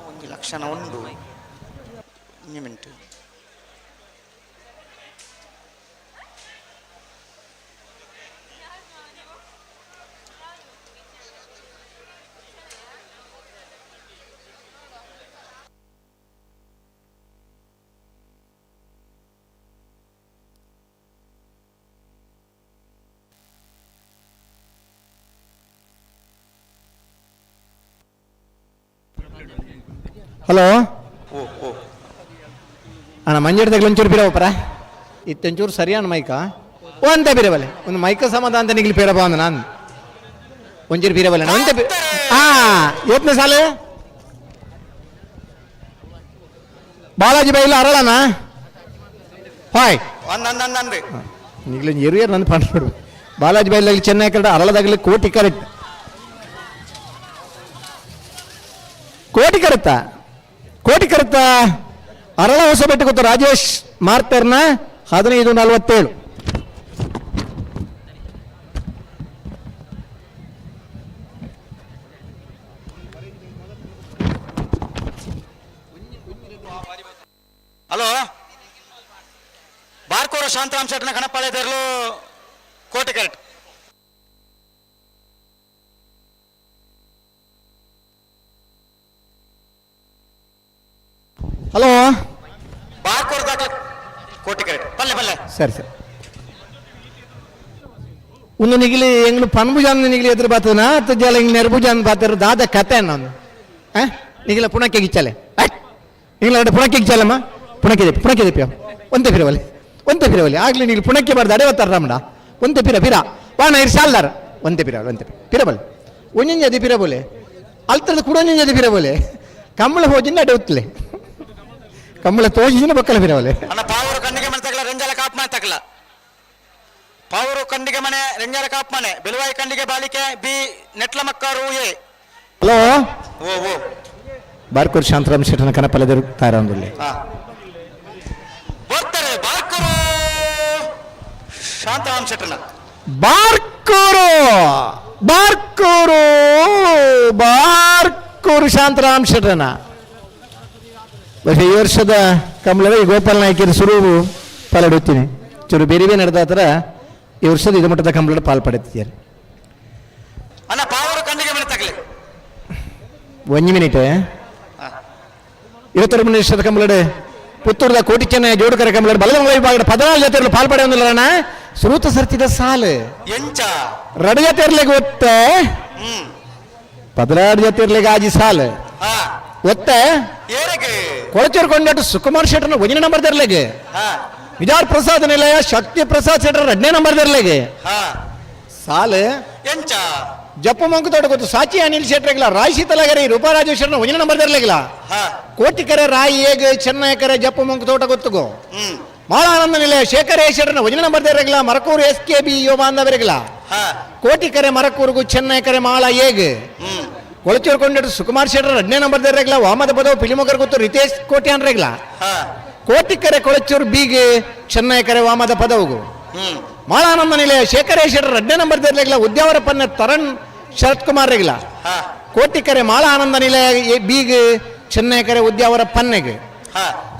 ಒಂದು ಲಕ್ಷಣ ಉಂಡು ಮಿನಿಟ್ ಹಲೋ ಅಣ್ಣ ಮಂಜೇಡ್ದಾಗ ಒಂಚೂರು ಬಿರವಪ್ಪರ ಇತ್ತೊಂಚೂರು ಸರಿಯಾನ ಮೈಕ ಒಂದೇ ಬಿರಬಲೆ ಒಂದು ಮೈಕ ಸಮಾಧಾನ ಅಂತ ನಿಗ್ಲಿ ಪೇರಪ್ಪ ಅಂದ ನಾನು ಒಂಚೂರು ಬಿರಬಲೆ ಒಂದೇ ಏತ್ನೇ ಸಾಲು ಬಾಲಾಜಿ ಬೈಲ ಅರಳನ ಹಾಯ್ ನಿಗ್ಲಿ ಎರು ನಂದು ಪಾಡ್ಬಿಡು ಬಾಲಾಜಿ ಬೈಲಾಗಲಿ ಚೆನ್ನೈ ಕರೆಕ್ಟ್ ಅರಳದಾಗಲಿ ಕೋಟಿ ಕರೆಕ್ಟ್ ಕೋಟಿ ಕರುತ್ತ ಅರಳ ಹೊಸ ಬೆಟ್ಟ ಗೊತ್ತು ರಾಜೇಶ್ ಮಾರ್ತರ್ನ 1547 ಹಲೋ ಬಾರ್ಕೋರ ಶಾಂತರಾಮ್ ಶೆಟ್ನ ಕಣಪಾಳೆ ತೆರಲು ಕೋಟಿ ಕರೆಕ್ಟ್ ಹಲೋ ಬಾರ್ಕೋರ್ದಾಗ ಕೋಟಿ ಕರೆಕ್ಟ್ ಪಲ್ಲೆ ಪಲ್ಲೆ ಸರಿ ಒಂದು ನಿಗಿಲಿ ಎಂಗ್ಳು ಪನ್ಭುಜಾನ್ ನಿಗಿಲಿ ಎದುರು ಬಾತನ ತುಜ್ಜಾಲ ಹಿಂಗ್ ನೆರ್ಭುಜಾನ್ ಬಾತರು ದಾದ ಕತೆ ನಾನು ನಿಗಿಲ ಪುಣಕ್ಕೆ ಗಿಚ್ಚಲೆ ನಿಗಿಲ ಪುಣಕ್ಕೆ ಗಿಚ್ಚಲ್ಲಮ್ಮ ಪುಣಕ್ಕೆ ದಿಪ್ಪ ಒಂದೇ ಫಿರವಲ್ಲಿ ಆಗ್ಲಿ ನೀವು ಪುಣಕ್ಕೆ ಬಾರ್ದು ಅಡೆವತ್ತಾರ ರಾಮಡ ಒಂದೇ ಪಿರ ವಾಣ ಇರ್ಸಾಲ್ದಾರ ಒಂದೇ ಪಿರಬಲ್ ಒಂಜಂಜ ಅದಿ ಪಿರಬೋಲೆ ಅಲ್ತರದ ಕೂಡ ಒಂಜಂಜ ಅದಿ ಪಿರಬೋಲೆ ಕಮ್ಮಳ ಹೋಜಿನ ಅಡೆ ಉತ್ತಲೆ ಕಮ್ಮಳ ತೋಜಿನ ಬಕ್ಕಲ ಪಿರವಲೆ ಅಣ್ಣ ಪಾವರು ಕಣ್ಣಿಗೆ ಮನೆ ತಗಲ ರಂಜಾಲ ಕಾಪ್ ಮನೆ ತಗಲ ಪಾವರು ಕಂಡಿಗೆ ಮನೆ ರಂಜಾಲ ಕಾಪ್ ಮನೆ ಬೆಲುವಾಯಿ ಕಂಡಿಗೆ ಬಾಲಿಕೆ ಬಿ ನೆಟ್ಲ ಮಕ್ಕಾರು ಎ ಹಲೋ ಓ ಬಾರ್ಕೂರ್ ಶಾಂತರಾಮ್ ಶೆಟ್ಟನ ಕನಪಲ್ಲದರು ತಾರಂದಲ್ಲಿ ಬರ್ತಾರೆ ಬಾರ್ಕೂರು ಶಾಂತರಾಮ್ ಶೆಟ್ಟನ ಬಾರ್ಕೂರು ಶಾಂತರಾಮ್ ಶೆಟ್ಟನ ಈ ವರ್ಷದ ಕಮಲದ ಈ ಗೋಪಾಲ್ ನಾಯಕಿಯರ ಸುರುವು ಪಾಲ್ಪಡುತ್ತೀನಿ ಚೂರು ಬೇರೆ ನಡೆದ ಥರ ಈ ವರ್ಷದ ಇದು ಮಟ್ಟದ ಕಂಬಳದ ಪಾಲ್ಪಡುತ್ತಾರೆ ಅಣ್ಣ ಪಾವರು ಕಂಡಿಗೆ ಮನೆ ತಗಲಿ 1 ಮಿನಿಟ್ 22 ವರ್ಷದ ಕಂಬಳದ ಪುತ್ತೂರದ ಕೋಟಿ ಚೆನ್ನೈ ಜೋಡುಕರ ಕಂಬಳದ ಬಲಗಂಗಳ ವಿಭಾಗದ 14 ಜೊತೆಯಲ್ಲಿ ಪಾಲ್ಪಡೆಯೊಂದಿಲ್ಲ ಅಣ್ಣ ಶ್ರೂತ ಸರ್ತಿದ ಸಾಲು ಎಂಚ ರಡ ಜೊತೆರ್ಲೆಗೆ ಒತ್ತೆ 16 ಜೊತೆರ್ಲೆಗೆ ಆಜಿ ಸಾಲು ಒತ್ತೆ ಕೊಳಚೂರು ಕೊಂಡಾಟು ಸುಕುಮಾರ್ ಶೆಟ್ಟರ್ನ 1ನೇ ನಂಬರ್ ದರ್ಲೆಗೆ ವಿಜಾರ್ ಪ್ರಸಾದ್ ನಿಲಯ ಶಕ್ತಿ ಪ್ರಸಾದ್ ಶೆಟ್ಟರ್ 2ನೇ ನಂಬರ್ ದರ್ಲೆಗೆ ಸಾಲು ಎಂಚ ಜಪ್ಪು ಮಂಕು ತೋಟ ಗೊತ್ತು ಸಾಚಿ ಅನಿಲ್ ಶೆಟ್ಟರ್ಗಿಲ್ಲ ರಾಯ್ ತಲಗರಿ ರೂಪಾರಾಜೇಶ್ವರನ 1ನೇ ನಂಬರ್ ದರ್ಲೆಗಿಲ್ಲ ಕೋಟಿಕೆರೆ ರಾಯಿ ಏಗ್ ಚೆನ್ನೈಕೆರೆ ಜಪ್ಪು ಮಂಕು ತೋಟ ಗೊತ್ತುಗೋ ಮಾಳಾನಂದ ನಿಲಯ ಶೇಖರ ಶೆಟ್ಟರ್ನ 1ನೇ ನಂಬರ್ ದರ್ಲೆಗಿಲ್ಲ ಮರಕೂರು SKB ಯುವ ಬಾಂಧವರಿಗಿಲ್ಲ ಕೋಟಿಕೆರೆ ಮರಕೂರುಗು ಚೆನ್ನೈಕೆರೆ ಮಾಳ ಏಗ್ ಕೊಳಚೂರು ಕೊಂಡಾಟು ಸುಕುಮಾರ್ ಶೆಟ್ಟರ್ 2ನೇ ನಂಬರ್ ದರ್ಲೆಗಿಲ್ಲ ವಾಮದ ಪದವು ಪಿಲಿಮೊಗರ್ ಗೊತ್ತು ರಿತೇಶ್ ಕೋಟ್ಯಾನ್ ರೆಗಿಲ್ಲ ಕೋಟಿಕೆರೆ ಕೊಳಚೂರು ಬೀಗ್ ಚೆನ್ನೈಕೆರೆ ವಾಮದ ಪದವುಗು ಮಾಳಾನಂದ ನಿಲಯ ಶೇಖರ ಶೆಟ್ಟರ್ 2ನೇ ನಂಬರ್ ದರ್ಲೆಗಿಲ್ಲ ಉದ್ಯಾವರ ಪನ್ನ ತರಣ್ ಶರತ್ ಕುಮಾರ್ ರೆಗಿಲ್ಲ ಕೋಟಿಕೆರೆ ಮಾಳಾನಂದ ನಿಲಯ ಬೀಗ್ ಚೆನ್ನೈಕೆರೆ ಉದ್ಯಾವರ ಪನ್ನೆಗೆ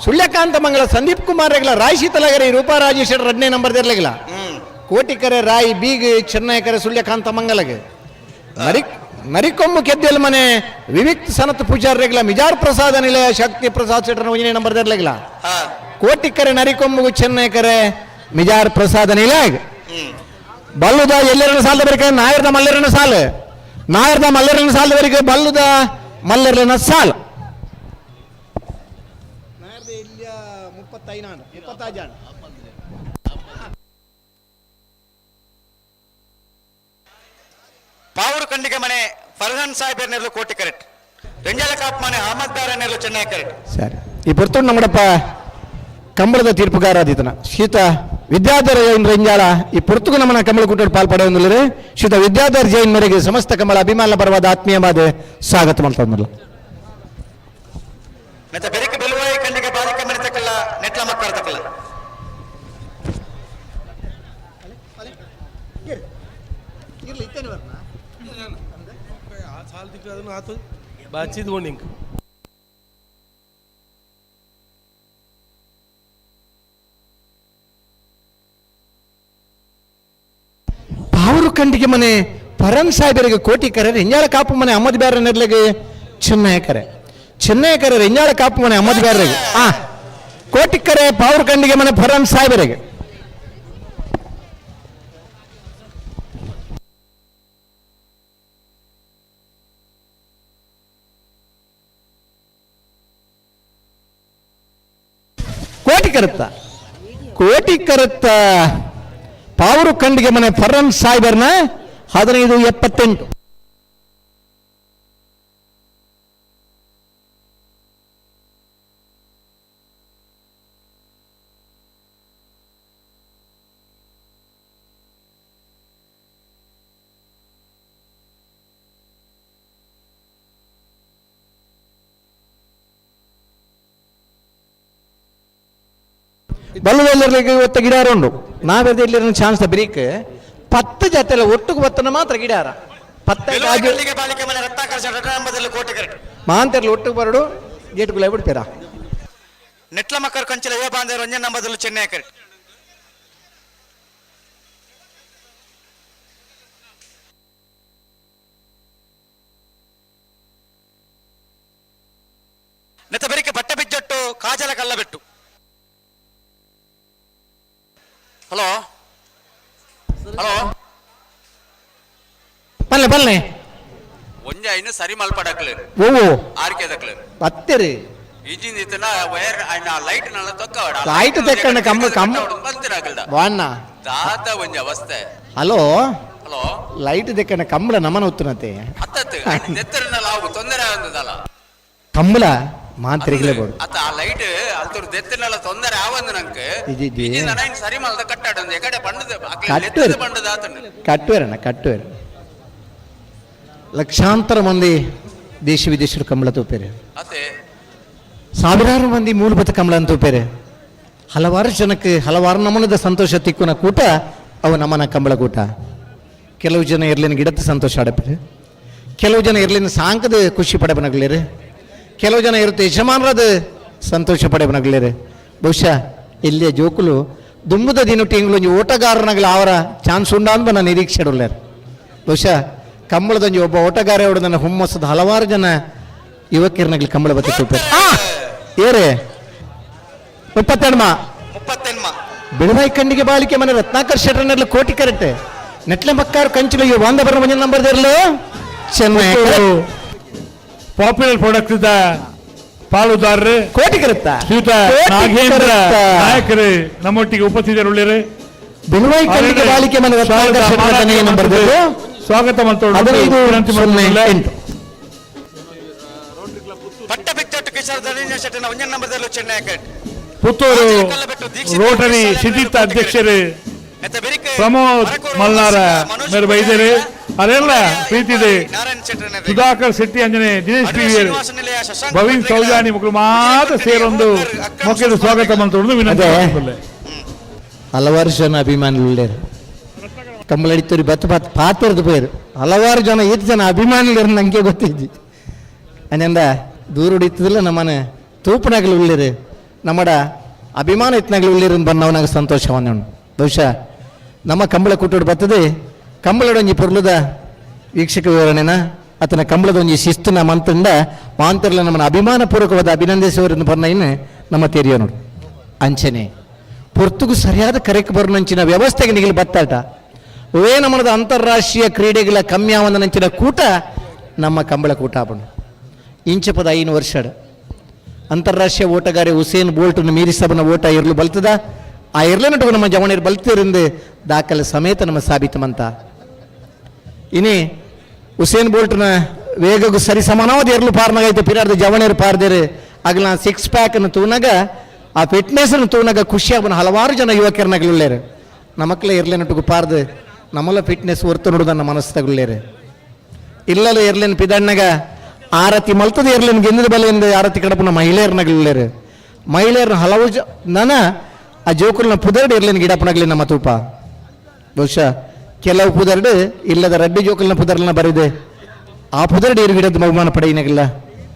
ಸುಳ್ಯಕಾಂತ ಮಂಗಲ ಸಂದೀಪ್ ಕುಮಾರ್ ರೆಗಿಲ್ಲ ರಾಯ್ ಶೀತಲಗರಿ ರೂಪಾರಾಜೇಶ್ ಶೆಟ್ಟರ್ 2ನೇ ನಂಬರ್ ದರ್ಲೆಗಿಲ್ಲ ಕೋಟಿಕೆರೆ ರಾಯಿ ಬೀಗ್ ಚೆನ್ನೈಕೆರೆ ಸುಳ್ಯಕಾಂತ ಮಂಗಲಗೆ ನರಿಕೊಮ್ಮು ಕೆದ್ದೆಲ್ ಮನೆ ವಿವಿಕ್ ಸನತ್ ಪೂಜಾರ್ ರೆಗಿಲ್ಲ ಮಿಜಾರ್ ಪ್ರಸಾದ ನಿಲಯ ಶಕ್ತಿ ಪ್ರಸಾದ್ ಶೆಟ್ಟರ್ 1ನೇ ನಂಬರ್ ದರ್ಲೆಗಿಲ್ಲ ಕೋಟಿಕೆರೆ ನರಿಕೊಮ್ಮು ಚೆನ್ನೈಕೆರೆ ಮಿಜಾರ್ ಪ್ರಸಾದ ನಿಲಯ ಬಲ್ಲುದ ಎಲ್ಲರನ್ನ ಸಾಲದವರೆಗೆ ನಾಯರ್ದ ಮಲ್ಲರನ್ನ ಸಾಲು ನಾಯರ್ದ ಮಲ್ಲರನ್ನ ಸಾಲದವರೆಗೆ ಬಲ್ಲುದ ಮಲ್ಲರನ್ನ ಸಾಲು ಪಾವೂರು ಕಂಡಿಗೆ ಮನೆ ಫರ್ಹಾನ್ ಸಾಹೇಬ್ ನೆರಳು ಕೋಟಿ ಕರೆಕ್ಟ್ ರೆಂಜಾಲ ಕಾಪ್ ಮನೆ ಅಹಮದ್ ಬಾರ ನೆರಳು ಚೆನ್ನೈ ಕರೆಕ್ಟ್ ಸರಿ ಈ ಬರ್ತು ನಮ್ಮಡಪ್ಪ ಕಂಬಳದ ತೀರ್ಪುಗಾರ ಆದಿತನ ಶ್ರೀತ ವಿದ್ಯಾಧರ ಜೈನ್ ರೆಂಜಾಳ ಈ ಪುರ್ತುಗು ನಮ್ಮನ ಕಂಬಳ ಕೂಟ ಪಾಲ್ಪಡೆಯೊಂದಿಲ್ಲರೆ ಶ್ರೀತ ವಿದ್ಯಾಧರ ಜೈನ್ ಮೇರೆಗೆ ಸಮಸ್ತ ಕಂಬಳ ಅಭಿಮಾನ ಪರವಾದ ಆತ್ಮೀಯವಾದ ಸ್ವಾಗತ ಮಾಡ್ತಂದಲ್ಲ ಮತ್ತೆ ಬೆರಿಕೆ ಬೆಲುವಾಯಿ ಕಂಡಿಗೆ ಬಾಲಿಕೆ ಮನೆ ತಕ್ಕಲ್ಲ ನೆಟ್ಲ ಮಕ್ಕಳ ತಕ್ಕಲ್ಲ ಪಾವೂರು ಕಂಡಿಗೆ ಮನೆ ಫರನ್ ಸಾಹೇಬರಿಗೆ ಕೋಟಿಕೆರೆ ರೆಂಜಾಳ ಕಾಪು ಮನೆ ಅಹಮದ್ ಬ್ಯಾರ ನೆರ್ಲೆಗೆ ಚೆನ್ನೈಕೆರೆ ರೆಂಜಾಳ ಕಾಪು ಮನೆ ಅಹಮದ್ ಬ್ಯಾರಿಗೆ ಕೋಟಿಕೆರೆ ಪಾವೂರು ಕಂಡಿಗೆ ಮನೆ ಫರನ್ ಸಾಹೇಬರಿಗೆ ಕೋಟಿಕರುತ್ತ ಪಾವೂರು ಕಂಡಿಗೆ ಮನೆ ಫರ್ರನ್ ಸಾಹೇಬರ್ನ 1578 ಬಲ್ಲುವೆಲ್ಲರಿಗೆ ಒತ್ತ ಗಿಡಾರುಂಡು ನಾವೆದ ಇಲ್ಲಿ ಚಾನ್ಸ್ ಬ್ರೇಕ್ 10 ಜೊತೆಲ್ಲ ಒಟ್ಟಿಗೆ ಒತ್ತನ ಮಾತ್ರ ಗಿಡಾರ 10 ಮಾಂತೆರ್ಲು ಒಟ್ಟಿಗೆ ಬರಡು ಗೇಟ್ಗುಲ ಬಿಡ್ತೀರಾ ನೆಟ್ಲ ಮಕ್ಕಳ ಕಂಚಿಲ ಯುವ ಬಾಂಧವರು 1ನೇ ನಂಬರ್ದಲ್ಲಿ ಚೆನ್ನೈ ಕರೆಕ್ಟ್ ನೆತ್ತ ಬೆರಿಕೆ ಬಟ್ಟೆ ಬಿಜ್ಜಟ್ಟು ಕಾಜಲ ಕಲ್ಲ ಬೆಟ್ಟು ಹಲೋ ಹಲೋ ಬಲ್ಲೆ ಬಲ್ಲೆ ಒಂಜ ಇನ್ನು ಸರಿ ಮಲ್ಪಡಕ್ಲೆ ಓ ಆರ್ಕೆ ದಕ್ಲೆ ಬತ್ತರಿ ಈಜಿನ ಇತನ ವೈರ್ ಐನ ಲೈಟ್ ನಲ್ಲ ತೊಕ್ಕವಡ ಲೈಟ್ ತೆಕ್ಕಣ್ಣ ಕಮ್ಮ ಬಂತಿರಾಗಲ್ದ ವಾಣ್ಣ ದಾತ ಒಂಜ ಅವಸ್ಥೆ ಹಲೋ ಹಲೋ ಲೈಟ್ ತೆಕ್ಕಣ್ಣ ಕಂಬಳ ನಮನ ಉತ್ತನತೆ ಅತ್ತತ್ತು ನೆತ್ತರನ ಲಾವು ತೊಂದರೆ ಆಗುತ್ತದಲ್ಲ ಕಂಬಳ ಮಾಂತ್ರಿಗಳೇ ಬೋಡು ಅತ್ತ ಆ ಲೈಟ್ ಅಲ್ತುರ್ ದೆತ್ತನಲ್ಲ ತೊಂದರೆ ಆವಂದು ನಂಗೆ ಈಜಿನ ನೈನ್ ಸರಿ ಮಲ್ದ ಕಟ್ಟಾಡಂದು ಎಕಡೆ ಬಣ್ಣದ ನೆತ್ತದ ಬಣ್ಣದ ಆತಂಡು ಕಟ್ಟುವೇರ ಲಕ್ಷಾಂತರ ಮಂದಿ ದೇಶ ವಿದೇಶರು ಕಂಬಳ ತೂಪೇರೆ ಅತ್ತೆ ಸಾವಿರಾರು ಮಂದಿ ಮೂಲಭೂತ ಕಂಬಳ ಅಂತ ತೂಪೇರೆ ಹಲವಾರು ಜನಕ್ಕೆ ಹಲವಾರು ನಮೂನದ ಸಂತೋಷ ತಿಕ್ಕುನ ಕೂಟ ಅವ ನಮ್ಮನ ಕಂಬಳ ಕೂಟ ಕೆಲವು ಜನ ಇರ್ಲಿನ ಗಿಡದ ಸಂತೋಷ ಆಡಪೇರೆ ಕೆಲವು ಜನ ಇರ್ಲಿನ ಸಾಂಕದ ಖುಷಿ ಪಡೆಬನಗಳಿರೆ ಕೆಲವು ಜನ ಇರುತ್ತೆ ಯಜಮಾನರಾದ ಸಂತೋಷ ಪಡೆಬನಗಳಿರೆ ಬಹುಶಃ ಇಲ್ಲಿಯ ಜೋಕುಲು ದುಂಬುದ ದಿನೊಟ್ಟಿ ಇಂಗ್ಲೊಂಜಿ ಓಟಗಾರನಾಗಲ ಅವರ ಚಾನ್ಸ್ ಉಂಡ ಅಂತ ನನ್ನ ನಿರೀಕ್ಷೆ ಇಡಲ್ಲಾರ ಬಹುಶಃ ಕಂಬಳದೊಂಜಿ ಒಬ್ಬ ಓಟಗಾರ ಹೊಡೆದ ನನ್ನ ಹುಮ್ಮಸ್ಸದ ಹಲವಾರು ಜನ ಯುವಕಿಯರ್ನಾಗಲಿ ಕಂಬಳ ಬತ್ತೆ ತೂಪೇರೆ ಏರೇ 32 ಬಿಳವಾಯಿ ಕಂಡಿಗೆ ಬಾಲಿಕೆ ಮನೆ ರತ್ನಾಕರ್ ಶೆಟ್ಟರ್ನೆಲ್ಲ ಕೋಟಿ ಕರೆಕ್ಟ್ ನೆಟ್ಲೆ ಮಕ್ಕಾರು ಕಂಚಿಲು ಇವು ಒಂದ ಬರ ಮಂಜನ ನಂಬರ್ ದೇರ್ಲು ಚೆನ್ನೈ ಪಾಪ್ಯುಲರ್ ಪ್ರಾಡಕ್ಟ್ ಪಾಲುದಾರರು ಕೋಟಿಕರತ್ತ ಶ್ರೀಯುತ ನಾಗೇಂದ್ರ ನಾಯಕರು ನಮ್ಮೊಟ್ಟಿಗೆ ಉಪಸ್ಥಿತರುಳ್ಳಿರು. ಬಾಲಿಕೆ ಮನೆ ಸ್ವಾಗತ ಪುತ್ತೂರು ರೋಟರಿ ಸಿದ್ದಿತ್ತ ಅಧ್ಯಕ್ಷರು ಪ್ರಮೋದ್ ಮಲ್ನಾರ ಮೇರೆ ಬೈದರೆ ಅದೆಲ್ಲ ಪ್ರೀತಿದೆ. ಸುಧಾಕರ್ ಶೆಟ್ಟಿ ಅಂಜನೆ ದಿನೇಶ್ ಪಿವಿಯರ್ ಭವೀನ್ ಸೌಜಾನಿ ಮಕ್ಕಳು ಮಾತ್ರ ಸೇರೊಂದು ಮುಖ್ಯದ ಸ್ವಾಗತ ಮಂತ್ರೋದು ವಿನಂತಿ. ಹಲವಾರು ಜನ ಅಭಿಮಾನಿಗಳು ಕಂಬಳಡಿತೂರಿ ಬತ್ತ ಪಾತ್ರದ ಪೇರು ಹಲವಾರು ಜನ ಎಷ್ಟು ಜನ ಅಭಿಮಾನಿಗಳು ನಂಗೆ ಗೊತ್ತಿದ್ದಿ ಅನ್ನಂದ ದೂರ ಹಿಡಿತದಿಲ್ಲ ನಮ್ಮನೆ ತೂಪನಾಗಲು ಉಳ್ಳಿರು ನಮ್ಮಡ ಅಭಿಮಾನ ಇತ್ನಾಗಲು ಉಳ್ಳಿರು ಬಂದವನಾಗ ಸಂತೋಷವನ್ನ ಬಹುಶಃ ನಮ್ಮ ಕಂಬಳ ಕೂಟೋಡು ಬರ್ತದೆ. ಕಂಬಳದೊಂಜಿ ಪೊರ್ಲುದ ವೀಕ್ಷಕ ವಿವರಣೆನ ಆತನ ಕಂಬಳದೊಂಜಿ ಶಿಸ್ತುನ ಮಂತ್ರಿಂದ ಮಾಂತರ್ಲ ನಮ್ಮನ್ನು ಅಭಿಮಾನಪೂರ್ವಕವಾದ ಅಭಿನಂದಿಸುವರೆಂದು ಬರ್ನ ಇನ್ನು ನಮ್ಮ ತೆರಿಯೋ ನೋಡು ಅಂಚನೆ ಪೊರ್ತುಗು ಸರಿಯಾದ ಕರೆಕ್ ಬರೋನಂಚಿನ ವ್ಯವಸ್ಥೆಗೆ ನಿಗಲಿ ಬತ್ತಾಟ ಒವೇ ನಮ್ಮದ ಅಂತಾರಾಷ್ಟ್ರೀಯ ಕ್ರೀಡೆಗಳ ಕಮ್ಯಾವಂದ ನಂಚಿನ ಕೂಟ ನಮ್ಮ ಕಂಬಳ ಕೂಟ ಆಪಣ ಇಂಚಪದ 5 ವರ್ಷ ಅಂತಾರಾಷ್ಟ್ರೀಯ ಓಟಗಾರ ಹುಸೇನ್ ಬೋಲ್ಟ್ನ ಮೀರಿಸಬನ ಓಟ ಇರಲು ಬಲ್ತದ ಆ ಇರ್ಲನಟು ನಮ್ಮ ಜವಣರು ಬಲ್ತಿರಿಂದ ದಾಖಲೆ ಸಮೇತ ನಮ್ಮ ಸಾಬೀತಮಂತ ಇನ್ನೇ ಹುಸೇನ್ ಬೋಲ್ಟ್ನ ವೇಗಗೂ ಸರಿ ಸಮಾನವಾದ ಇರಲು ಪಾರ್ನಾಗೈತೆ ಪಿರಾರ್ದ ಜವಣರು ಪಾರ್ದೇರು ಆಗಲ 6 ಪ್ಯಾಕನ್ನು ತೂನಾಗ ಆ ಫಿಟ್ನೆಸ್ನ್ನು ತೂನಾಗ ಖುಷಿಯಾಗ ಹಲವಾರು ಜನ ಯುವಕರನಾಗಲುಳ್ಳೇರು ನಮಕ್ಲೆ ಇರ್ಲೇನಟು ಪಾರ್ದು ನಮ್ಮಲ್ಲ ಫಿಟ್ನೆಸ್ ಹೊರ್ತು ನೋಡುದ ನಮ್ಮ ಮನಸ್ಸಾಗುಳ್ಳೇರು ಇಲ್ಲಲು ಇರ್ಲೇನು ಪಿದಣ್ಣಗ ಆರತಿ ಮಲ್ತದ ಇರ್ಲೇನು ಗೆಂದಿದ ಬಲೆಯಿಂದ ಆರತಿ ಕಡಪನ ಮಹಿಳೆಯರ್ನಾಗಲುಳ್ಳೇರು ಮಹಿಳೆಯರನ್ನ ಹಲವು ನನ್ನ ಆ ಜೋಕುಲ್ನ ಪುದರ್ಡು ಇರ್ಲೇನು ಗಿಡಪನಾಗಲಿ ನಮ್ಮ ತೂಪ ಬಹುಶಃ ಕೆಲವು ಪುದರ್ಡು ಇಲ್ಲದ ರಡ್ಡಿ ಜೋಕಲ್ನ ಪುದರ್ಲನ್ನ ಬರಿದೆ ಆ ಪುದರ್ಡು ಇರು ಗಿಡದ ಬಹುಮಾನ ಪಡೆಯಿನಾಗಿಲ್ಲ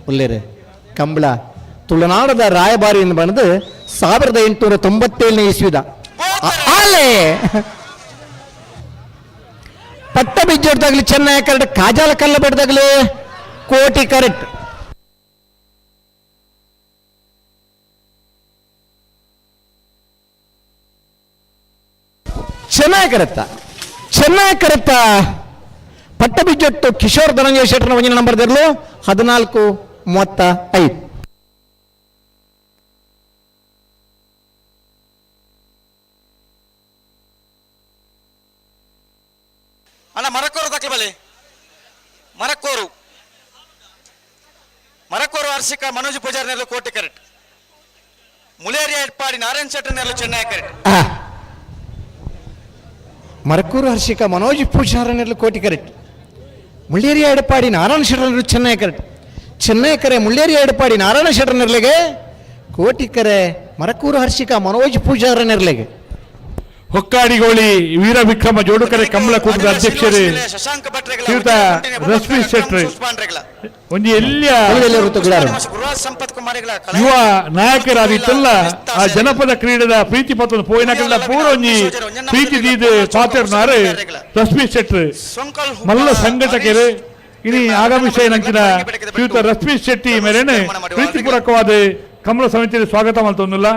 ಉಳ್ಳೇರು ಕಂಬಳ ತುಳುನಾಡದ ರಾಯಭಾರಿಯನ್ನು ಬಂದು 1897ನೇ ಇಸ್ವಿದ ಆಲೆ ಪಟ್ಟ ಬಿಜ್ಜೊಡ್ದಾಗ್ಲಿ ಚೆನ್ನೈ ಕರೆಕ್ಟ್ ಕಾಜಾಲ ಕಲ್ಲ ಬೆಡ್ದಾಗ್ಲಿ ಕೋಟಿ ಕರೆಕ್ಟ್ ಚೆನ್ನಾಗಿ ಕರೆಕ್ಟ ಪಟ್ಟ ಬಿಜ್ಜೊಟ್ಟು ಕಿಶೋರ್ ಧನಂಜಯ ಶೆಟ್ಟರ್ನ ಒಂದಿನ ನಂಬರ್ ದಿರ್ಲು 1435 ಅಣ್ಣ ಮರಕೋರು ದಾಖಲೆ ಬಲೆ ಮರಕೋರು ವಾರ್ಷಿಕ ಮನೋಜ್ ಪೂಜಾರಿ ನೆರಳು ಕೋಟಿ ಕರೆಕ್ಟ್ ಮುಳೇರಿಯ ಎಡ್ಪಾಡಿ ನಾರಾಯಣ್ ಶೆಟ್ಟರ್ ನೆರಳು ಚೆನ್ನೈ ಕರೆಕ್ಟ್ ಮರಕೂರು ಹರ್ಷಿಕ ಮನೋಜ್ ಪೂಜಾರ ನೆರಳು ಕೋಟಿ ಕರೆಕ್ಟ್ ಮುಳ್ಳೇರಿಯ ಎಡಪಾಡಿ ನಾರಾಯಣ ಶೆಟ್ಟರ್ ನೆರಳು ಚೆನ್ನೈ ಕರೆಕ್ಟ್ ಚೆನ್ನೈ ಕರೆ ಮುಳ್ಳೇರಿಯ ಎಡಪಾಡಿ ನಾರಾಯಣ ಶೆಟ್ಟರ್ ನೆರಳಿಗೆ ಕೋಟಿ ಕರೆ ಮರಕೂರು ಹರ್ಷಿಕ ಮನೋಜ್ ಪೂಜಾರ ನೆರಳಿಗೆ ಹೊಕ್ಕಾಡಿಗೋಳಿ ವೀರ ವಿಕ್ರಮ ಜೋಡುಕರೆ ಕಂಬಳ ಕೂಟದ ಅಧ್ಯಕ್ಷರು ಶ್ರೀಯುತ ರಶ್ಮಿ ಶೆಟ್ಟಿ ಒಂದು ಎಲ್ಲಿಯ ಯುವ ನಾಯಕರಾದಿತ್ತಲ್ಲ ಆ ಜನಪದ ಕ್ರೀಡೆದ ಪ್ರೀತಿ ಪತ್ರ ಪೋಯಿನಕಲ್ಲ ಪೂರೊಂಜಿ ಪ್ರೀತಿ ದೀದು ಪಾತ್ರನಾರು ರಶ್ಮಿ ಶೆಟ್ಟಿ ಮಲ್ಲ ಸಂಘಟಕರು ಇನಿ ಆಗಮಿಸ ನಂಚಿನ ಶ್ರೀಯುತ ರಶ್ಮಿ ಶೆಟ್ಟಿ ಮೇರೇನೆ ಪ್ರೀತಿಪೂರ್ವಕವಾದ ಕಂಬಳ ಸಮಿತಿಯಲ್ಲಿ ಸ್ವಾಗತ ಮಾಡ್ತೊಂದಿಲ್ಲ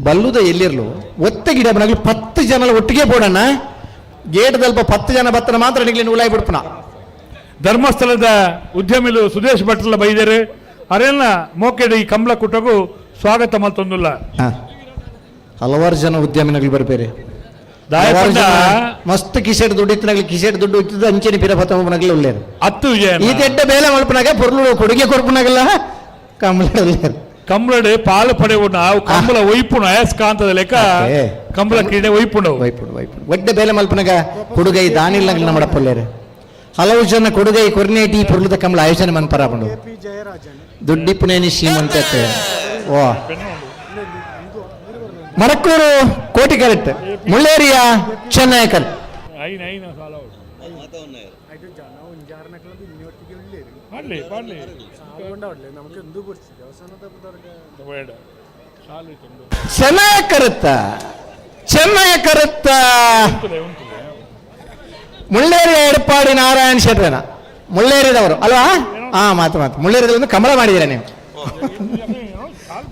ಬಲ್ಲುದ ಎಲ್ಲಿರ್ಲು ಒತ್ತೆ ಗಿಡ ಬನಾಗ್ಲಿ 10 ಜನ ಒಟ್ಟಿಗೆ ಬೋಡಣ್ಣ ಗೇಟ್ ದಲ್ಪ 10 ಜನ ಬತ್ತನ ಮಾತ್ರ ನಿಗ್ಲಿ ನೂಲಾಯಿ ಬಿಡ್ಪನ ಧರ್ಮಸ್ಥಳದ ಉದ್ಯಮಿಲು ಸುದೇಶ್ ಭಟ್ಲ ಬೈದರೆ ಅರೆಲ್ಲ ಮೋಕೆಡ ಈ ಕಂಬಳ ಕೂಟಗೂ ಸ್ವಾಗತ ಮತ್ತೊಂದಿಲ್ಲ ಹಲವಾರು ಜನ ಉದ್ಯಮಿನಾಗ್ಲಿ ಬರ್ಬೇರೆ ಮಸ್ತ್ ಕಿಸೆಟ್ ದುಡ್ಡು ಇತ್ತನಾಗ್ಲಿ ಕಿಸೆಟ್ ದುಡ್ಡು ಇತ್ತಿದ್ದು ಅಂಚೆನಿ ಪಿರ ಪತ್ತಮನಾಗ್ಲಿ ಉಳ್ಳೇರು 10 ಈ ತೆಡ್ಡ ಬೇಲೆ ಮಲ್ಪನಾಗ ಪೊರ್ಲು ಕೊಡುಗೆ ಕೊಡ್ಪನಾಗಲ್ಲ ಕಂಬಳ ಉಳ್ಳೇರು ಕಂಬಳಡೆ ಪಾಲು ಪಡೆಯುವ ಕಂಬಳ ಒಯ್ಪುಣ ಅಯಸ್ಕಾಂತದ ಲೆಕ್ಕ ಕಂಬಳ ಕ್ರೀಡೆ ಒಯ್ಪುಣ ಒಡ್ಡೆ ಬೇಲೆ ಮಲ್ಪನಾಗ ಕೊಡುಗೈ ದಾನಿಲ್ಲ ನಮ್ಮ ಪೊಲ್ಲೇರು ಹಲವು ಜನ ಕೊಡುಗೈ ಕೊರ್ನೇಟಿ ಪೊರ್ಲುದ ಕಂಬಳ ಆಯೋಜನೆ ಮನ್ಪರಾಪಂಡು ದುಡ್ಡಿಪ್ಪನೇನಿ ಶ್ರೀಮಂತ ಓ ಮರಕ್ಕೂರು ಕೋಟಿ ಕರೆಕ್ಟ್ ಮುಳ್ಳೇರಿಯ ಚೆನ್ನೈ ಕರೆಕ್ಟ್ ಚೆನ್ನಾಗಿ ಕರುತ್ತ ಮುಳ್ಳೇರಿಯ ಎಡಪಾಡಿ ನಾರಾಯಣ ಶೆಟ್ಟರನ ಮುಳ್ಳೇರಿದವರು ಅಲ್ವಾ ಮಾತು ಮುಳ್ಳೇರಿದ ಕಂಬಳ ಮಾಡಿದ್ದೀರಾ ನೀವು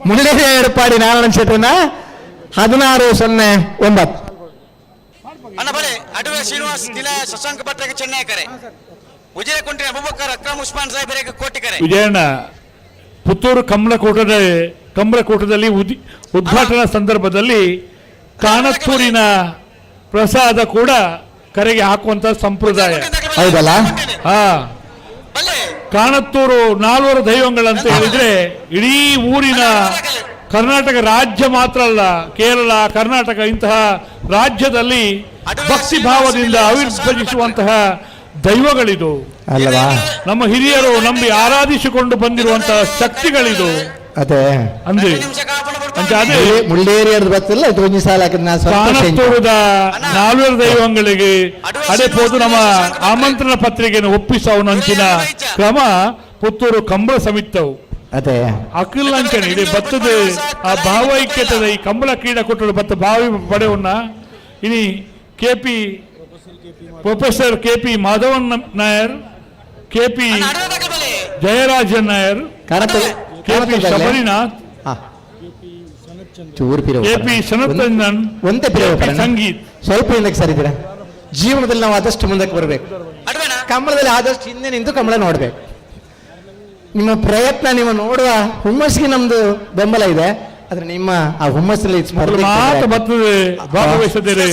ಮುಳ್ಳೇರಿಯ ಎಡಪಾಡಿ ನಾರಾಯಣ ಶೆಟ್ಟರನ 1609 ಅಣ್ಣ ಬಲೆ ಅಡುವೆ ಶ್ರೀನಿವಾಸ್ ನಿಲಯ ಶಶಾಂಕ ಭಟ್ರಿಗೆ ಚೆನ್ನೈ ಕರೆ ಉಜಿರೆ ಕುಂಟಿನ ಅಬೂಬಕರ್ ಅಕ್ರಮ್ ಉಸ್ಮಾನ್ ಸಾಹೇಬರಿಗೆ ಕೋಟಿಕರೆ. ವಿಜಯಣ್ಣ, ಪುತ್ತೂರು ಕಂಬಳಕೂಟದಲ್ಲಿ ಉದ್ಘಾಟನಾ ಸಂದರ್ಭದಲ್ಲಿ ಕಾಣತ್ತೂರಿನ ಪ್ರಸಾದ ಕೂಡ ಕರೆಗೆ ಹಾಕುವಂತ ಸಂಪ್ರದಾಯ ಹೌದಲ್ಲ? ಹಾ, ಕಾಣತ್ತೂರು ನಾಲ್ವರು ದೈವಗಳಂತ ಹೇಳಿದ್ರೆ ಇಡೀ ಊರಿನ ಕರ್ನಾಟಕ ರಾಜ್ಯ ಮಾತ್ರ ಅಲ್ಲ, ಕೇರಳ, ಕರ್ನಾಟಕ ಇಂತಹ ರಾಜ್ಯದಲ್ಲಿ ಭಕ್ತಿ ಭಾವದಿಂದ ಆವಿರ್ಭವಿಸುವಂತಹ ದೈವಗಳಿದು ಅಲ್ಲವಾ? ನಮ್ಮ ಹಿರಿಯರು ನಂಬಿ ಆರಾಧಿಸಿಕೊಂಡು ಬಂದಿರುವಂತಹ ಶಕ್ತಿಗಳಿದು. ಅದೇ ಅಂದ್ರೆ ಅದೇ ಮುಳ್ಳೇರಿಯದ ಗೊತ್ತಿಲ್ಲ, ಇದು ಒಂದು ಸಾಲ ಹಾಕಿದ್ರೆ ಕಾಣತ್ತೂರದ ನಾಲ್ವರು ದೈವಗಳಿಗೆ ಅಡೆಪೋದು ನಮ್ಮ ಆಮಂತ್ರಣ ಪತ್ರಿಕೆಯನ್ನು ಒಪ್ಪಿಸವನಂಚಿನ ಕ್ರಮ ಪುತ್ತೂರು ಕಂಬಳ ಸಮಿತವು ಅದೇ ಅಖಿಲಾಂಚನೆ ಇದೆ ಬತ್ತದ ಆ ಭಾವೈಕ್ಯತದ ಈ ಕಂಬಳ ಕ್ರೀಡಾಕೂಟದ ಬತ್ತ ಭಾವಿ ಪಡೆವನ್ನ ಇನಿ KP professor KP Madhavan Nair, KP Jayarajan Nair, KP Shabarinath, KP Sanathchandan, Sangeeth. ಸ್ವಲ್ಪ ಹಿಂದಕ್ಕೆ ಸರಿದ್ದೀರಾ? ಜೀವನದಲ್ಲಿ ನಾವು ಆದಷ್ಟು ಮುಂದಕ್ಕೆ ಬರಬೇಕು. ಕಂಬಳದಲ್ಲಿ ಆದಷ್ಟು ಹಿಂದೆ ನಿಂತು ಕಂಬಳ ನೋಡ್ಬೇಕು. ನಿಮ್ಮ ಪ್ರಯತ್ನ, ನಿಮ್ಮ ನೋಡುವ ಹುಮ್ಮಸ್ಸಿಗೆ ನಮ್ದು ಬೆಂಬಲ ಇದೆ. ಆದ್ರೆ ನಿಮ್ಮ ಆ ಹುಮ್ಮಸ್ಸಲ್ಲಿ ಮಾತು ಬರ್ತದೆ ಭಾಗವಹಿಸದಿರೆ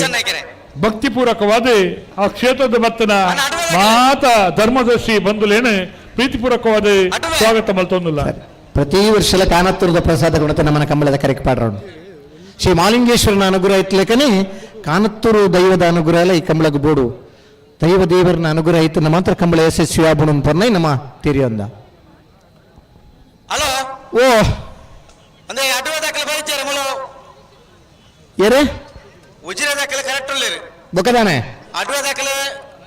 ಭಕ್ತಿಪೂರ್ವಕವಾದ ಆ ಕ್ಷೇತ್ರದ ಬತ್ತನ ಮಾತ ಧರ್ಮದರ್ಶಿ ಬಂಧುಲೇನೆ ಪ್ರೀತಿಪೂರ್ವಕವಾದ ಸ್ವಾಗತ ಮಲ್ತೊಂದಿಲ್ಲ. ಪ್ರತಿ ವರ್ಷಲ ಕಾನತ್ತೂರದ ಪ್ರಸಾದ ಗುಣತ ನಮ್ಮನ ಕಂಬಳದ ಕರೆಗೆ ಪಾಡ್ರೋಣ ಶ್ರೀ ಮಾಲಿಂಗೇಶ್ವರನ ಅನುಗ್ರಹ ಇತ್ಲೇಕನೇ ಕಾನತ್ತೂರು ದೈವದ ಅನುಗ್ರಹ ಎಲ್ಲ ಈ ಕಂಬಳಗ ಬೋಡು ದೇವರನ ಅನುಗ್ರಹ ಇತ್ತು ಮಾತ್ರ ಕಂಬಳ ಯಶಸ್ವಿ ಆಗ್ಬಿಡು ಪರ್ನೈ ನಮ್ಮ ತಿರಿಯೊಂದ. ಹಲೋ ಓ ಅಂದ್ರೆ ಅಡ್ವ ದಾಖಲೆ ಬರೀತಾರೆ ಮುಳು ಏರೆ ಉಜಿರೆ ದಾಖಲೆ ಕರೆಕ್ಟ್ ಉಳ್ಳೇರಿ ಬೊಕದಾನೆ ಅಡ್ವ ದಾಖಲೆ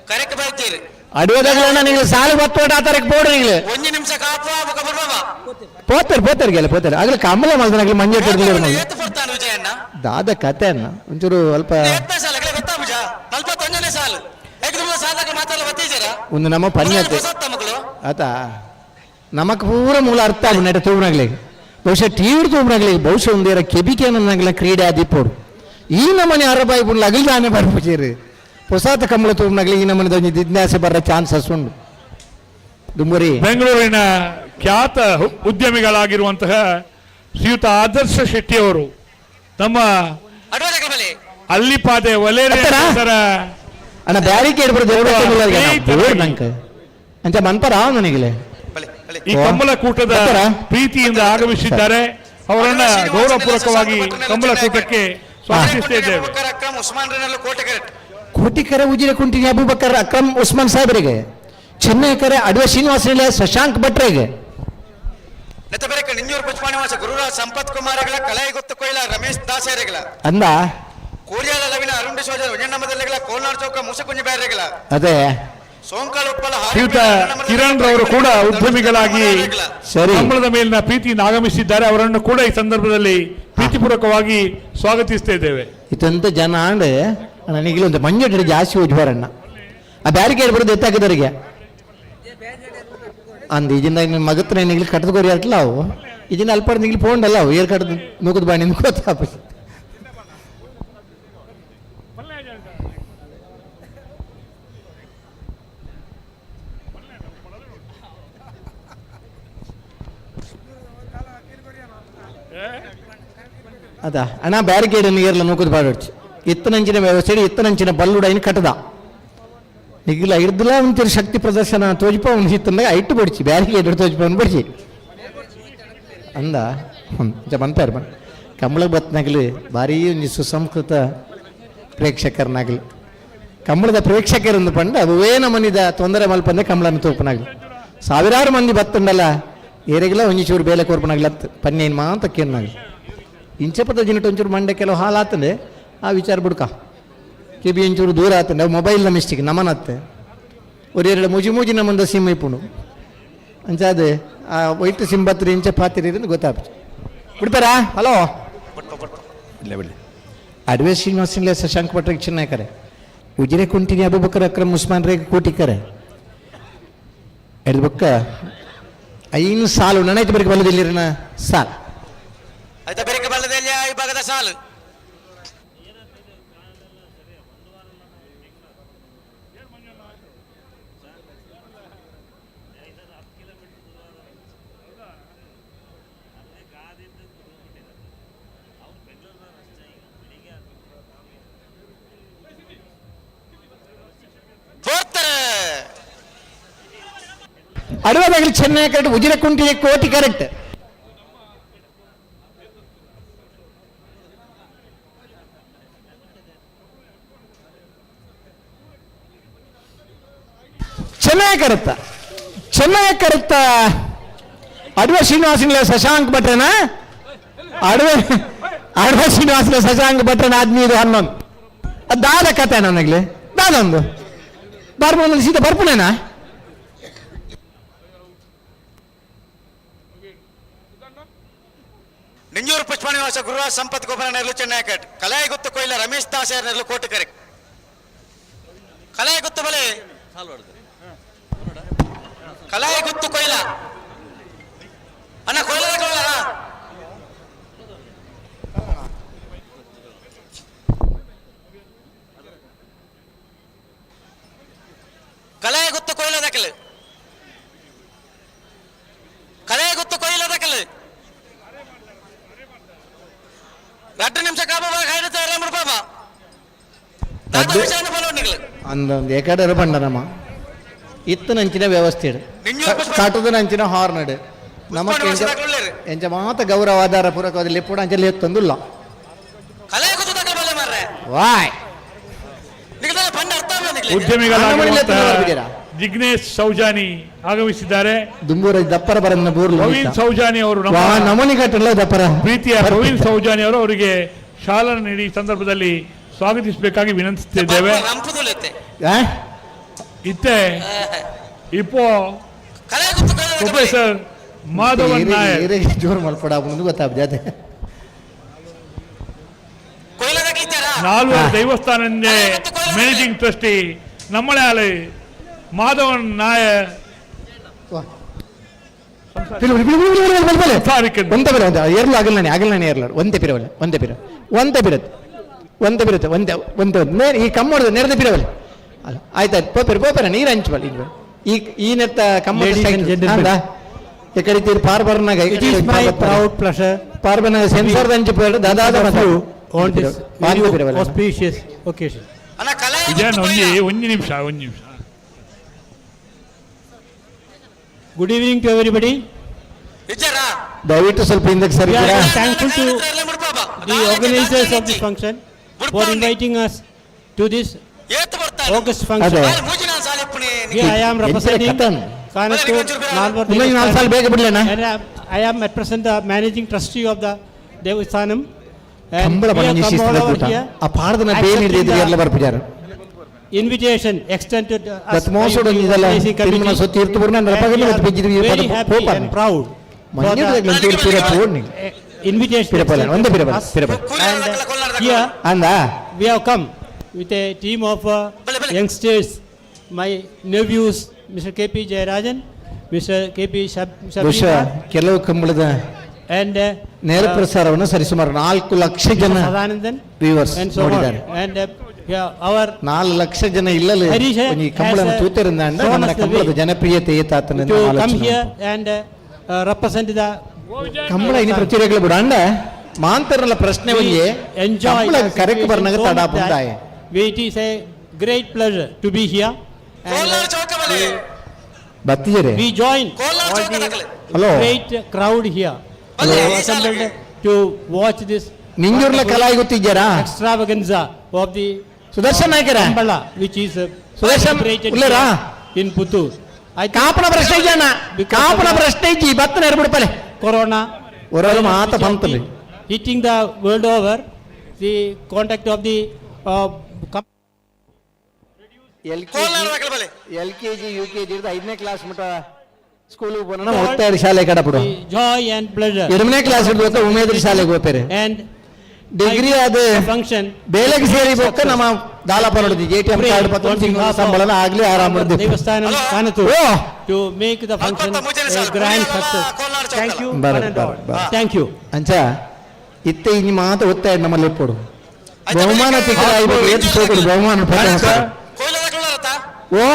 ಕರೆಕ್ಟ್ ಬರೀತೀರಿ. ಅಡ್ವ ದಾಖಲೆ ನೀವು ಸಾಲು ಬತ್ತೋಟ ಆ ತರಕ್ಕೆ ಬೋಡು ನೀವು ಒಂದು ನಿಮಿಷ ಕಾಪು ಬೊಕ ಬರ್ಬಾಬಾ ಪೋತಾರೆ ಆಗಲೇ ಕಂಬಳ ಮಾಡ್ದಾಗಲಿ ಮಂಜೆ ಏತು ಬರ್ತಾನೆ ವಿಜಯಣ್ಣ ದಾದ ಕತೆ ಅನ್ನ ಒಂಚೂರು ಅಲ್ಪ ಸಾಲಗಳೇ ಗೊತ್ತಾ ಭುಜ 41ನೇ ಸಾಲು ಏಕದಮ ಸಾಲಗಳು ಮಾತಾಡಲ್ಲ ಬತ್ತೀಜರಾ ಒಂದು ನಮ್ಮ ಪನ್ಯತೆ ಆತ ನಮಕ್ ಪೂರ ಮೂಲ ಅರ್ಥ ಆಗ ನೆಟ ತೂಬ್ನಾಗ್ಲಿ ಬಹುಶಃ ಟಿವಿ ತೂಬ್ನಾಗ್ಲಿ ಬಹುಶಃ ಒಂದೇರ ಕೆಬಿಕೆನನ್ನಾಗ್ಲ ಕ್ರೀಡೆ ಆದಿಪ್ಪೋಡು ಈ ನಮ್ಮನೆ ಅರಬಾಯಿ ಬುಡ್ಲ ಅಗಲ್ದಾನೆ ಬರ್ಪುಚೀರಿ ಹೊಸಾತ ಕಂಬಳ ತೂಬ್ನಾಗ್ಲಿ ಈ ನಮ್ಮನೆ ಜಿಜ್ಞಾಸೆ ಬರೋ ಚಾನ್ಸಸ್ ಉಂಡು. ದುಂಬರಿ ಬೆಂಗಳೂರಿನ ಖ್ಯಾತ ಉದ್ಯಮಿಗಳಾಗಿರುವಂತಹ ಶ್ರೀಯುತ ಆದರ್ಶ ಶೆಟ್ಟಿ ಅವರು ನಮ್ಮ ಅಲ್ಲಿಪಾದೆ ಒಲೇರ ಅಣ್ಣ ಬ್ಯಾರಿಕೇಡ್ ಬರೋದು ಅಂತ ಮನ್ಪರ ನನಗೆ ಈ ಕಂಬಳ ಕೂಟದ ಪ್ರೀತಿಯಿಂದ ಆಗಮಿಸಿದ್ದಾರೆ. ಅವರನ್ನ ಗೌರವಪೂರ್ವಕವಾಗಿ ಕಂಬಳ ಕೂಟಕ್ಕೆ ಸ್ವಾಗತಿಸುತ್ತಿದ್ದೇವೆ. ಕೋಟಿಕರೆ ಉಜಿರೆ ಕುಂಟಿನ ಅಬೂಬಕರ್ ಅಕ್ರಮ್ ಉಸ್ಮಾನ್ ಸಾಹೇಬರಿಗೆ, ಚೆನ್ನೈಕರೆ ಅಡ್ವ ಶ್ರೀನಿವಾಸನಿಗೆ, ಶಶಾಂಕ್ ಭಟ್ರಿಗೆ, ನಿಂಜೂರು ಪುಷ್ಪಾಣಿವಾಸ ಗುರುರಾಜ್ ಸಂಪತ್ ಕುಮಾರಗಳ ಕಲೈ ಗೊತ್ತು ಕೊಯ್ಲ ರಮೇಶ್ ದಾಸೇರೆಗಳ ಅಂದ ಕೋರಿಯಾಲ ಲವಿನ ಅರುಣ್ ಸೋಜ ವಿಜಯನಗರದಲ್ಲಿಗಳ ಕೋಲ್ನಾಡ್ ಚೌಕ ಮುಸಕುಂಜಿ ಬೇರೆಗಳ ಅದೇ ಸೋಂಕಾಲ ಉಪ್ಪಲ ಶ್ರೀಯುತ ಕಿರಣ್ ರವರು ಕೂಡ ಉದ್ಯಮಿಗಳಾಗಿ ಕಂಬಳದ ಮೇಲಿನ ಪ್ರೀತಿಯಿಂದ ಆಗಮಿಸಿದ್ದಾರೆ. ಅವರನ್ನು ಕೂಡ ಈ ಸಂದರ್ಭದಲ್ಲಿ ಪ್ರೀತಿಪೂರ್ವಕವಾಗಿ ಸ್ವಾಗತಿಸ್ತಾ ಇದ್ದೇವೆ. ಇತ್ತಂತ ಜನ ಆಂಡ್ ನನಗೆ ಒಂದು ಮಂಜು ಜಾಸ್ತಿ ಹೋಜ್ಬಾರಣ್ಣ ಆ ಬ್ಯಾರಿಕೇಡ್ ಬರೋದು ಎತ್ತಾಕಿದವರಿಗೆ ಅಂದ್ ಈಜಿಂದ ಇನ್ನು ಮಗತ್ರ ನಿಗ್ಲಿ ಕಟ್ಟದಗೋರಿ ಇರ್ತಲ್ಲ ಅವು ಈಜಿನ ಅಲ್ಪ ನಿಗ್ಲಿ ಪೋಂಡಲ್ಲ ಅವು ಏರ್ ಕಟ್ಟದ ನುಗ್ಗದ ಬಾಣಿ ಗೊತ್ತಾಪ ಅದ ಅಣ್ಣ ಬ್ಯಾರಿಕೇಡ್ ನೀರ್ಲ ನೂಕದ ಬಾಡೊಡ್ಚು ಇತ್ತನಂಚಿನ ವ್ಯವಸ್ಥೆ ಇತ್ತನಂಚಿನ ಬಲ್ಲುಡೈನ ಕಟ್ಟದ ನಿಗಿಲ್ಲ ಹಿಡ್ದಿಲ್ಲ ಒಂಚೂರು ಶಕ್ತಿ ಪ್ರದರ್ಶನ ತೋಜ್ಪ ಒಂದು ಹಿತ್ತಂದಾಗ ಐಟು ಬಡಿಸಿ ಬ್ಯಾರಿಕೇಡ್ ತೋಜ್ಪ ಒಂದು ಬಡಿಸಿ ಅಂದ ಬಂತಾರ ಬನ್ ಕಂಬಳ ಬತ್ನಾಗಲಿ ಭಾರಿ ಒಂದು ಸುಸಂಸ್ಕೃತ ಪ್ರೇಕ್ಷಕರನಾಗಲಿ ಕಂಬಳದ ಪ್ರೇಕ್ಷಕರನ್ನು ಪಂಡ ಅವೇ ನಮ್ಮನಿದ ತೊಂದರೆ ಮಲ್ಪಂದೆ ಕಂಬಳನ ತೋಪನಾಗಲಿ ಸಾವಿರಾರು ಮಂದಿ ಬತ್ತಂಡಲ್ಲ ಏರೆಗಿಲ್ಲ ಒಂಚೂರು ಬೇಲೆ ಕೋರ್ಪನಾಗ್ಲತ್ತು ಪನ್ನೇನು ಮಾತ ಕೇನಾಗಲಿ ಇಂಚೆ ಪದ ಜಿನಿಟ್ ಒಂಚೂರು ಮಂಡೆ ಕೆಲವು ಹಾಲು ಆತಂದೆ ಆ ವಿಚಾರ ಬಿಡ್ಕ ಕಿಬಿ ಒಂಚೂರು ದೂರ ಆತಂಡೆ ಅವು ಮೊಬೈಲ್ನ ಮಿಸ್ಟೇಕ್ ನಮನತ್ತೆ ஒரு ಎರಡು ಮುಜಿ ನಮ್ಮಂದ ಸಿಮ್ ಇಪ್ಪುಣು ಅಂಚಾದೆ ಆ ವೈಟ್ ಸಿಮ್ ಬತ್ರಿ ಇಂಚೆ ಪಾತಿರಿ ಇருந்து ಗೊತ್ತಾಗ್ತು ಬಿಡ್ತಾರಾ ಹಲೋ ಇಲ್ಲ ಬಿಡಿ ಅಡ್ವೆ ಶ್ರೀನಿವಾಸನಿಗೆ ಶಶಾಂಕ್ ಭಟ್ರಿಗೆ ಚೆನ್ನೈಕರೆ ಉಜಿರೆ ಕುಂಟಿನಿ ಅಬೂಬಕರ್ ಅಕ್ರಮ್ ಉಸ್ಮಾನ್ ರೇಗ್ ಕೋಟಿಕರೆ ಎಡ್ ಬೊಕ್ಕ ಐನು ಸಾಲು ನನೈತೆ ಬರಿಗೆ ಬಲ್ಲದಿಲ್ಲಿರನ ಸಾಲು ಐತ ಬರಿಗೆ ಬಲ್ಲದಲ್ಲಿ ಈ ಭಾಗದ ಸಾಲು ಅಡವದಾಗಲಿ ಚೆನ್ನೈ ಕರೆಕ್ಟ್, ಉಜಿರೆ ಕುಂಟಿಗೆ ಕೋಟಿ ಕರೆಕ್ಟ್. ಚೆನ್ನೈ ಕರೆಕ್ಟ ಅಡ್ವ ಶ್ರೀನಿವಾಸನಿಗೆ ಶಶಾಂಕ್ ಭಟ್ರನ ಅಡ್ವ ಶ್ರೀನಿವಾಸನಿಗೆ ಶಶಾಂಕ್ ಭಟ್ರನ 15-11 ದಾದ ಕತೆ ನನಗೆ ದಾದೊಂದು ಬರ್ಬೋದು ಸೀದಾ ಬರ್ಪುನೇನಾ. ನಿಂಜೂರು ಪುಷ್ಪನಿವಾಸ ಗುರುರಾಜ್ ಸಂಪತ್ ಗೋಪಾಲ ನೆರಳು ಚೆನ್ನೈ ಕಟ್ ಕಲಾಯ ಗುತ್ತು ಕೊಯ್ಲ ರಮೇಶ್ ದಾಸರ್ ನೆರಳು ಕೋಟು ಕರೆಕ್ಟ್. ಕಲಾಯ ಗುತ್ತು ಬಲೆ ಕಲಾಯ ಗುತ್ತು ಕೊಯ್ಲ ಅಣ್ಣ ಕೊಯ್ಲ ಕಲಾಯ ಗುತ್ತು ಕೊಯ್ಲ ದಕ್ಕಲು ಕಲಾಯ ಗುತ್ತು ಕೊಯ್ಲ ದಕ್ಕಲು 2 ನಿಮಿಷ ಅಂದೊಂದು ಏಕಡೆ ಬಂಡನಮ್ಮ ಇತ್ತು ನಂಚಿನ ವ್ಯವಸ್ಥೆ ಕಾಟದ ನಂಚಿನ ಹಾರ್ನಡ್ ನಮಗೆ ಎಂಚ ಮಾತ ಗೌರವ ಆಧಾರ ಪೂರ್ವಕವಾದಲ್ಲಿ ಕೂಡ ಅಂಚಲ್ಲಿ ತಂದುಲ್ಲ ವಾಯ್ ಉದ್ಯಮಿಗಳಾದ ಜಿಗ್ನೇಶ್ ಸೌಜಾನಿ ಆಗಮಿಸಿದ್ದಾರೆ. ದುಂಬೂರ ದಪ್ಪರ ಬರನ್ನ ಪ್ರವೀಣ್ ಸೌಜಾನಿ ಅವರು ನಮನಿ ಕಟ್ಟಲ್ಲ ದಪ್ಪರ ಪ್ರೀತಿಯ ಪ್ರವೀಣ್ ಸೌಜಾನಿ ಅವರು ಅವರಿಗೆ ಶಾಲನೆ ನೀಡಿ ಸಂದರ್ಭದಲ್ಲಿ ಸ್ವಾಗತಿಸಬೇಕಾಗಿ ವಿನಂತಿಸುತ್ತಿದ್ದೇವೆ. ಇತ್ತೆ ಇಪ್ಪೋ ಪ್ರೊಫೆಸರ್ ಮಾಧವನ್ ನಾಯಕ್ ಜೋರ್ ಮಲ್ಪಡ ಮುಂದೆ ಗೊತ್ತಾಗ್ತದೆ. ನಾಲ್ವರು ದೇವಸ್ಥಾನದ ಮ್ಯಾನೇಜಿಂಗ್ ಟ್ರಸ್ಟಿ ನಮ್ಮಳೆ ಆಲಯ ಮಾಧವನ್ ನಾಯಕ್ ಈ ಕಮ್ಮಡ ನೆರೆದ ಪಿರವಲೆ ಅಲ್ಲ ಆಯ್ತಾಯ್ತು ಪೋಪೆರು ಪೋಪೆರ ನೀರು ಹಂಚಬಲ್ಲ ಈ ನೆತ್ತ ಕಮ್ಮಡ ಎಕಡೆ ತೀರು ಪಾರ್ಬರ್ನಾಗ ಪಾರ್ಬರ್ನಾಗ ಸೆನ್ಸರ್ ಹಂಚಿ ದಾದಾದ ಒಂದು ನಿಮಿಷ Good evening to everybody. ದಯವಿಟ್ಟು ಸ್ವಲ್ಪ ಹಿಂದಕ್ಕೆ ಸರಿ. Thankful to the organizers of this function for inviting us to this August function. Here I am representing Kanattur Nalvar. I am at present the managing trustee of the Devasthanam. And we have come all over here accepting the invitation extended us by the organizing committee. Very happy and proud for the invitation extended to us. And here we have come with a team of youngsters, my nephews, Mr. K.P. Jayarajan, Mr. K.P. Shabir, ಕೆಲವು ಕಂಬಳದ and ನೇರ ಪ್ರಸಾರವನ್ನು ಸರಿಸುಮಾರು 4 ಲಕ್ಷ ಜನ ವ್ಯೂವರ್ಸ್ ನೋಡಿದ್ದಾರೆ. our 4 ಲಕ್ಷ ಜನ ಇಲ್ಲಲೇ ಈ ಕಂಬಳನ ತೂತರಿಂದ ನಮ್ಮ ಕಂಬಳದ ಜನಪ್ರಿಯತೆ ಏತಾತನ come here and represent the Kambala ಇನಿ ಪ್ರತಿರೆಗಳು ಬಿಡ ಅಂಡ ಮಾಂತರನ ಪ್ರಶ್ನೆ ಒಂಜೆ ಕಂಬಳ ಕರೆಕ್ಟ್ ಬರ್ನಾಗ ತಡ ಬಂದಾಯ. It is a great pleasure to be here and ಬತ್ತಿಜರೆ we join hello great crowd here assembled to watch this ನಿಂಜೂರ್ಲ ಕಲಾಯಿ ಗೊತ್ತಿದ್ದಾರಾ extravaganza of the Sudarshan ನಾಯಕರ Kambala which is Sudarshan ಉಳ್ಳರಾ in Puttur. ಕಾಪನ ಪ್ರಶ್ನೆ ಜನ ಕಾಪನ ಪ್ರಶ್ನೆ ಇಜ್ಜಿ ಬತ್ತನ ಎರಬಿಡ್ಪಲೆ corona ಒರರು ಮಾತ ಬಂತಲಿ hitting the world over. The contact of the LKG UKG 5ನೇ ಕ್ಲಾಸ್ ಮಟ ಸ್ಕೂಲ್ ಹೋಗೋಣ ಹೋಗ್ತಾರೆ ಶಾಲೆ ಕಡಪಡು joy and pleasure 2ನೇ ಕ್ಲಾಸ್ ಹಿಡಿದು ಉಮೇದ್ರಿ ಶಾಲೆಗೆ ಹೋಗ್ತಾರೆ and ಡಿಗ್ರಿ ಅದು function ಬೇಲೆಗೆ ಸೇರಿ ಹೋಗ್ತಾ ನಮ್ಮ ದಾಲಪ ನೋಡಿದ್ವಿ ATM ಕಾರ್ಡ್ ಪತ್ರ ತಿಂಗಳ ಸಂಬಳನ ಆಗ್ಲಿ ಆರಾಮ ಮಾಡಿದ್ವಿ ದೇವಸ್ಥಾನ ಕಾನತು to make the function a grand success. Thank you. Thank you. ಅಂಚ ಇತ್ತೆ ಇನಿ ಮಾತ ಒತ್ತಾಯ ನಮ್ಮಲ್ಲಿ ಇಪ್ಪಡು ಬಹುಮಾನ ತಿಕ್ಕರ ಐಬೇಕು ಏತ್ ಸೋಕಡು ಬಹುಮಾನ ಓ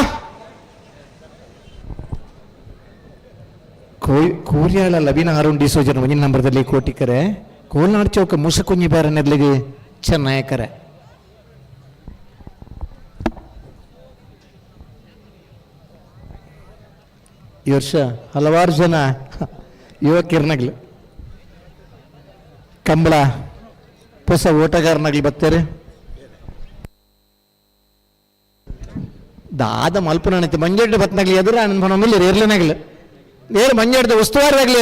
ಕೋರ್ಯಾಳ ಲಬಿನ ಆರುಂಡಿ ಸೋಜನ ಒಂಜಿನ ನಂಬರ್ದಲ್ಲಿ ಕೋಟಿಕರೆ ಕೋಲ್ನಾಡ್ ಚೌಕ ಮುಸಕುಂಜಿ ಬೇರನೆರ್ಲಿಗೆ ಚೆನ್ನಾಯಕರೆ ಈ ವರ್ಷ ಹಲವಾರು ಜನ ಯುವಕಿಯರ್ನಾಗ್ಲಿ ಕಂಬಳ ಹೊಸ ಓಟಗಾರನಾಗ್ಲಿ ಬರ್ತಾರೆ. ದಾದ ಮಲ್ಪನೈತೆ ಮಂಜೆಡ್ಡೆ ಬತ್ನಾಗ್ಲಿ ಎದುರು ಅನ್ಪನೊಂದಿಲ್ಲ ಏರ್ಲನಾಗ್ಲಿ ನೇರು ಮಂಜೆಡ್ದ ಉಸ್ತುವಾರಿ ಆಗ್ಲಿ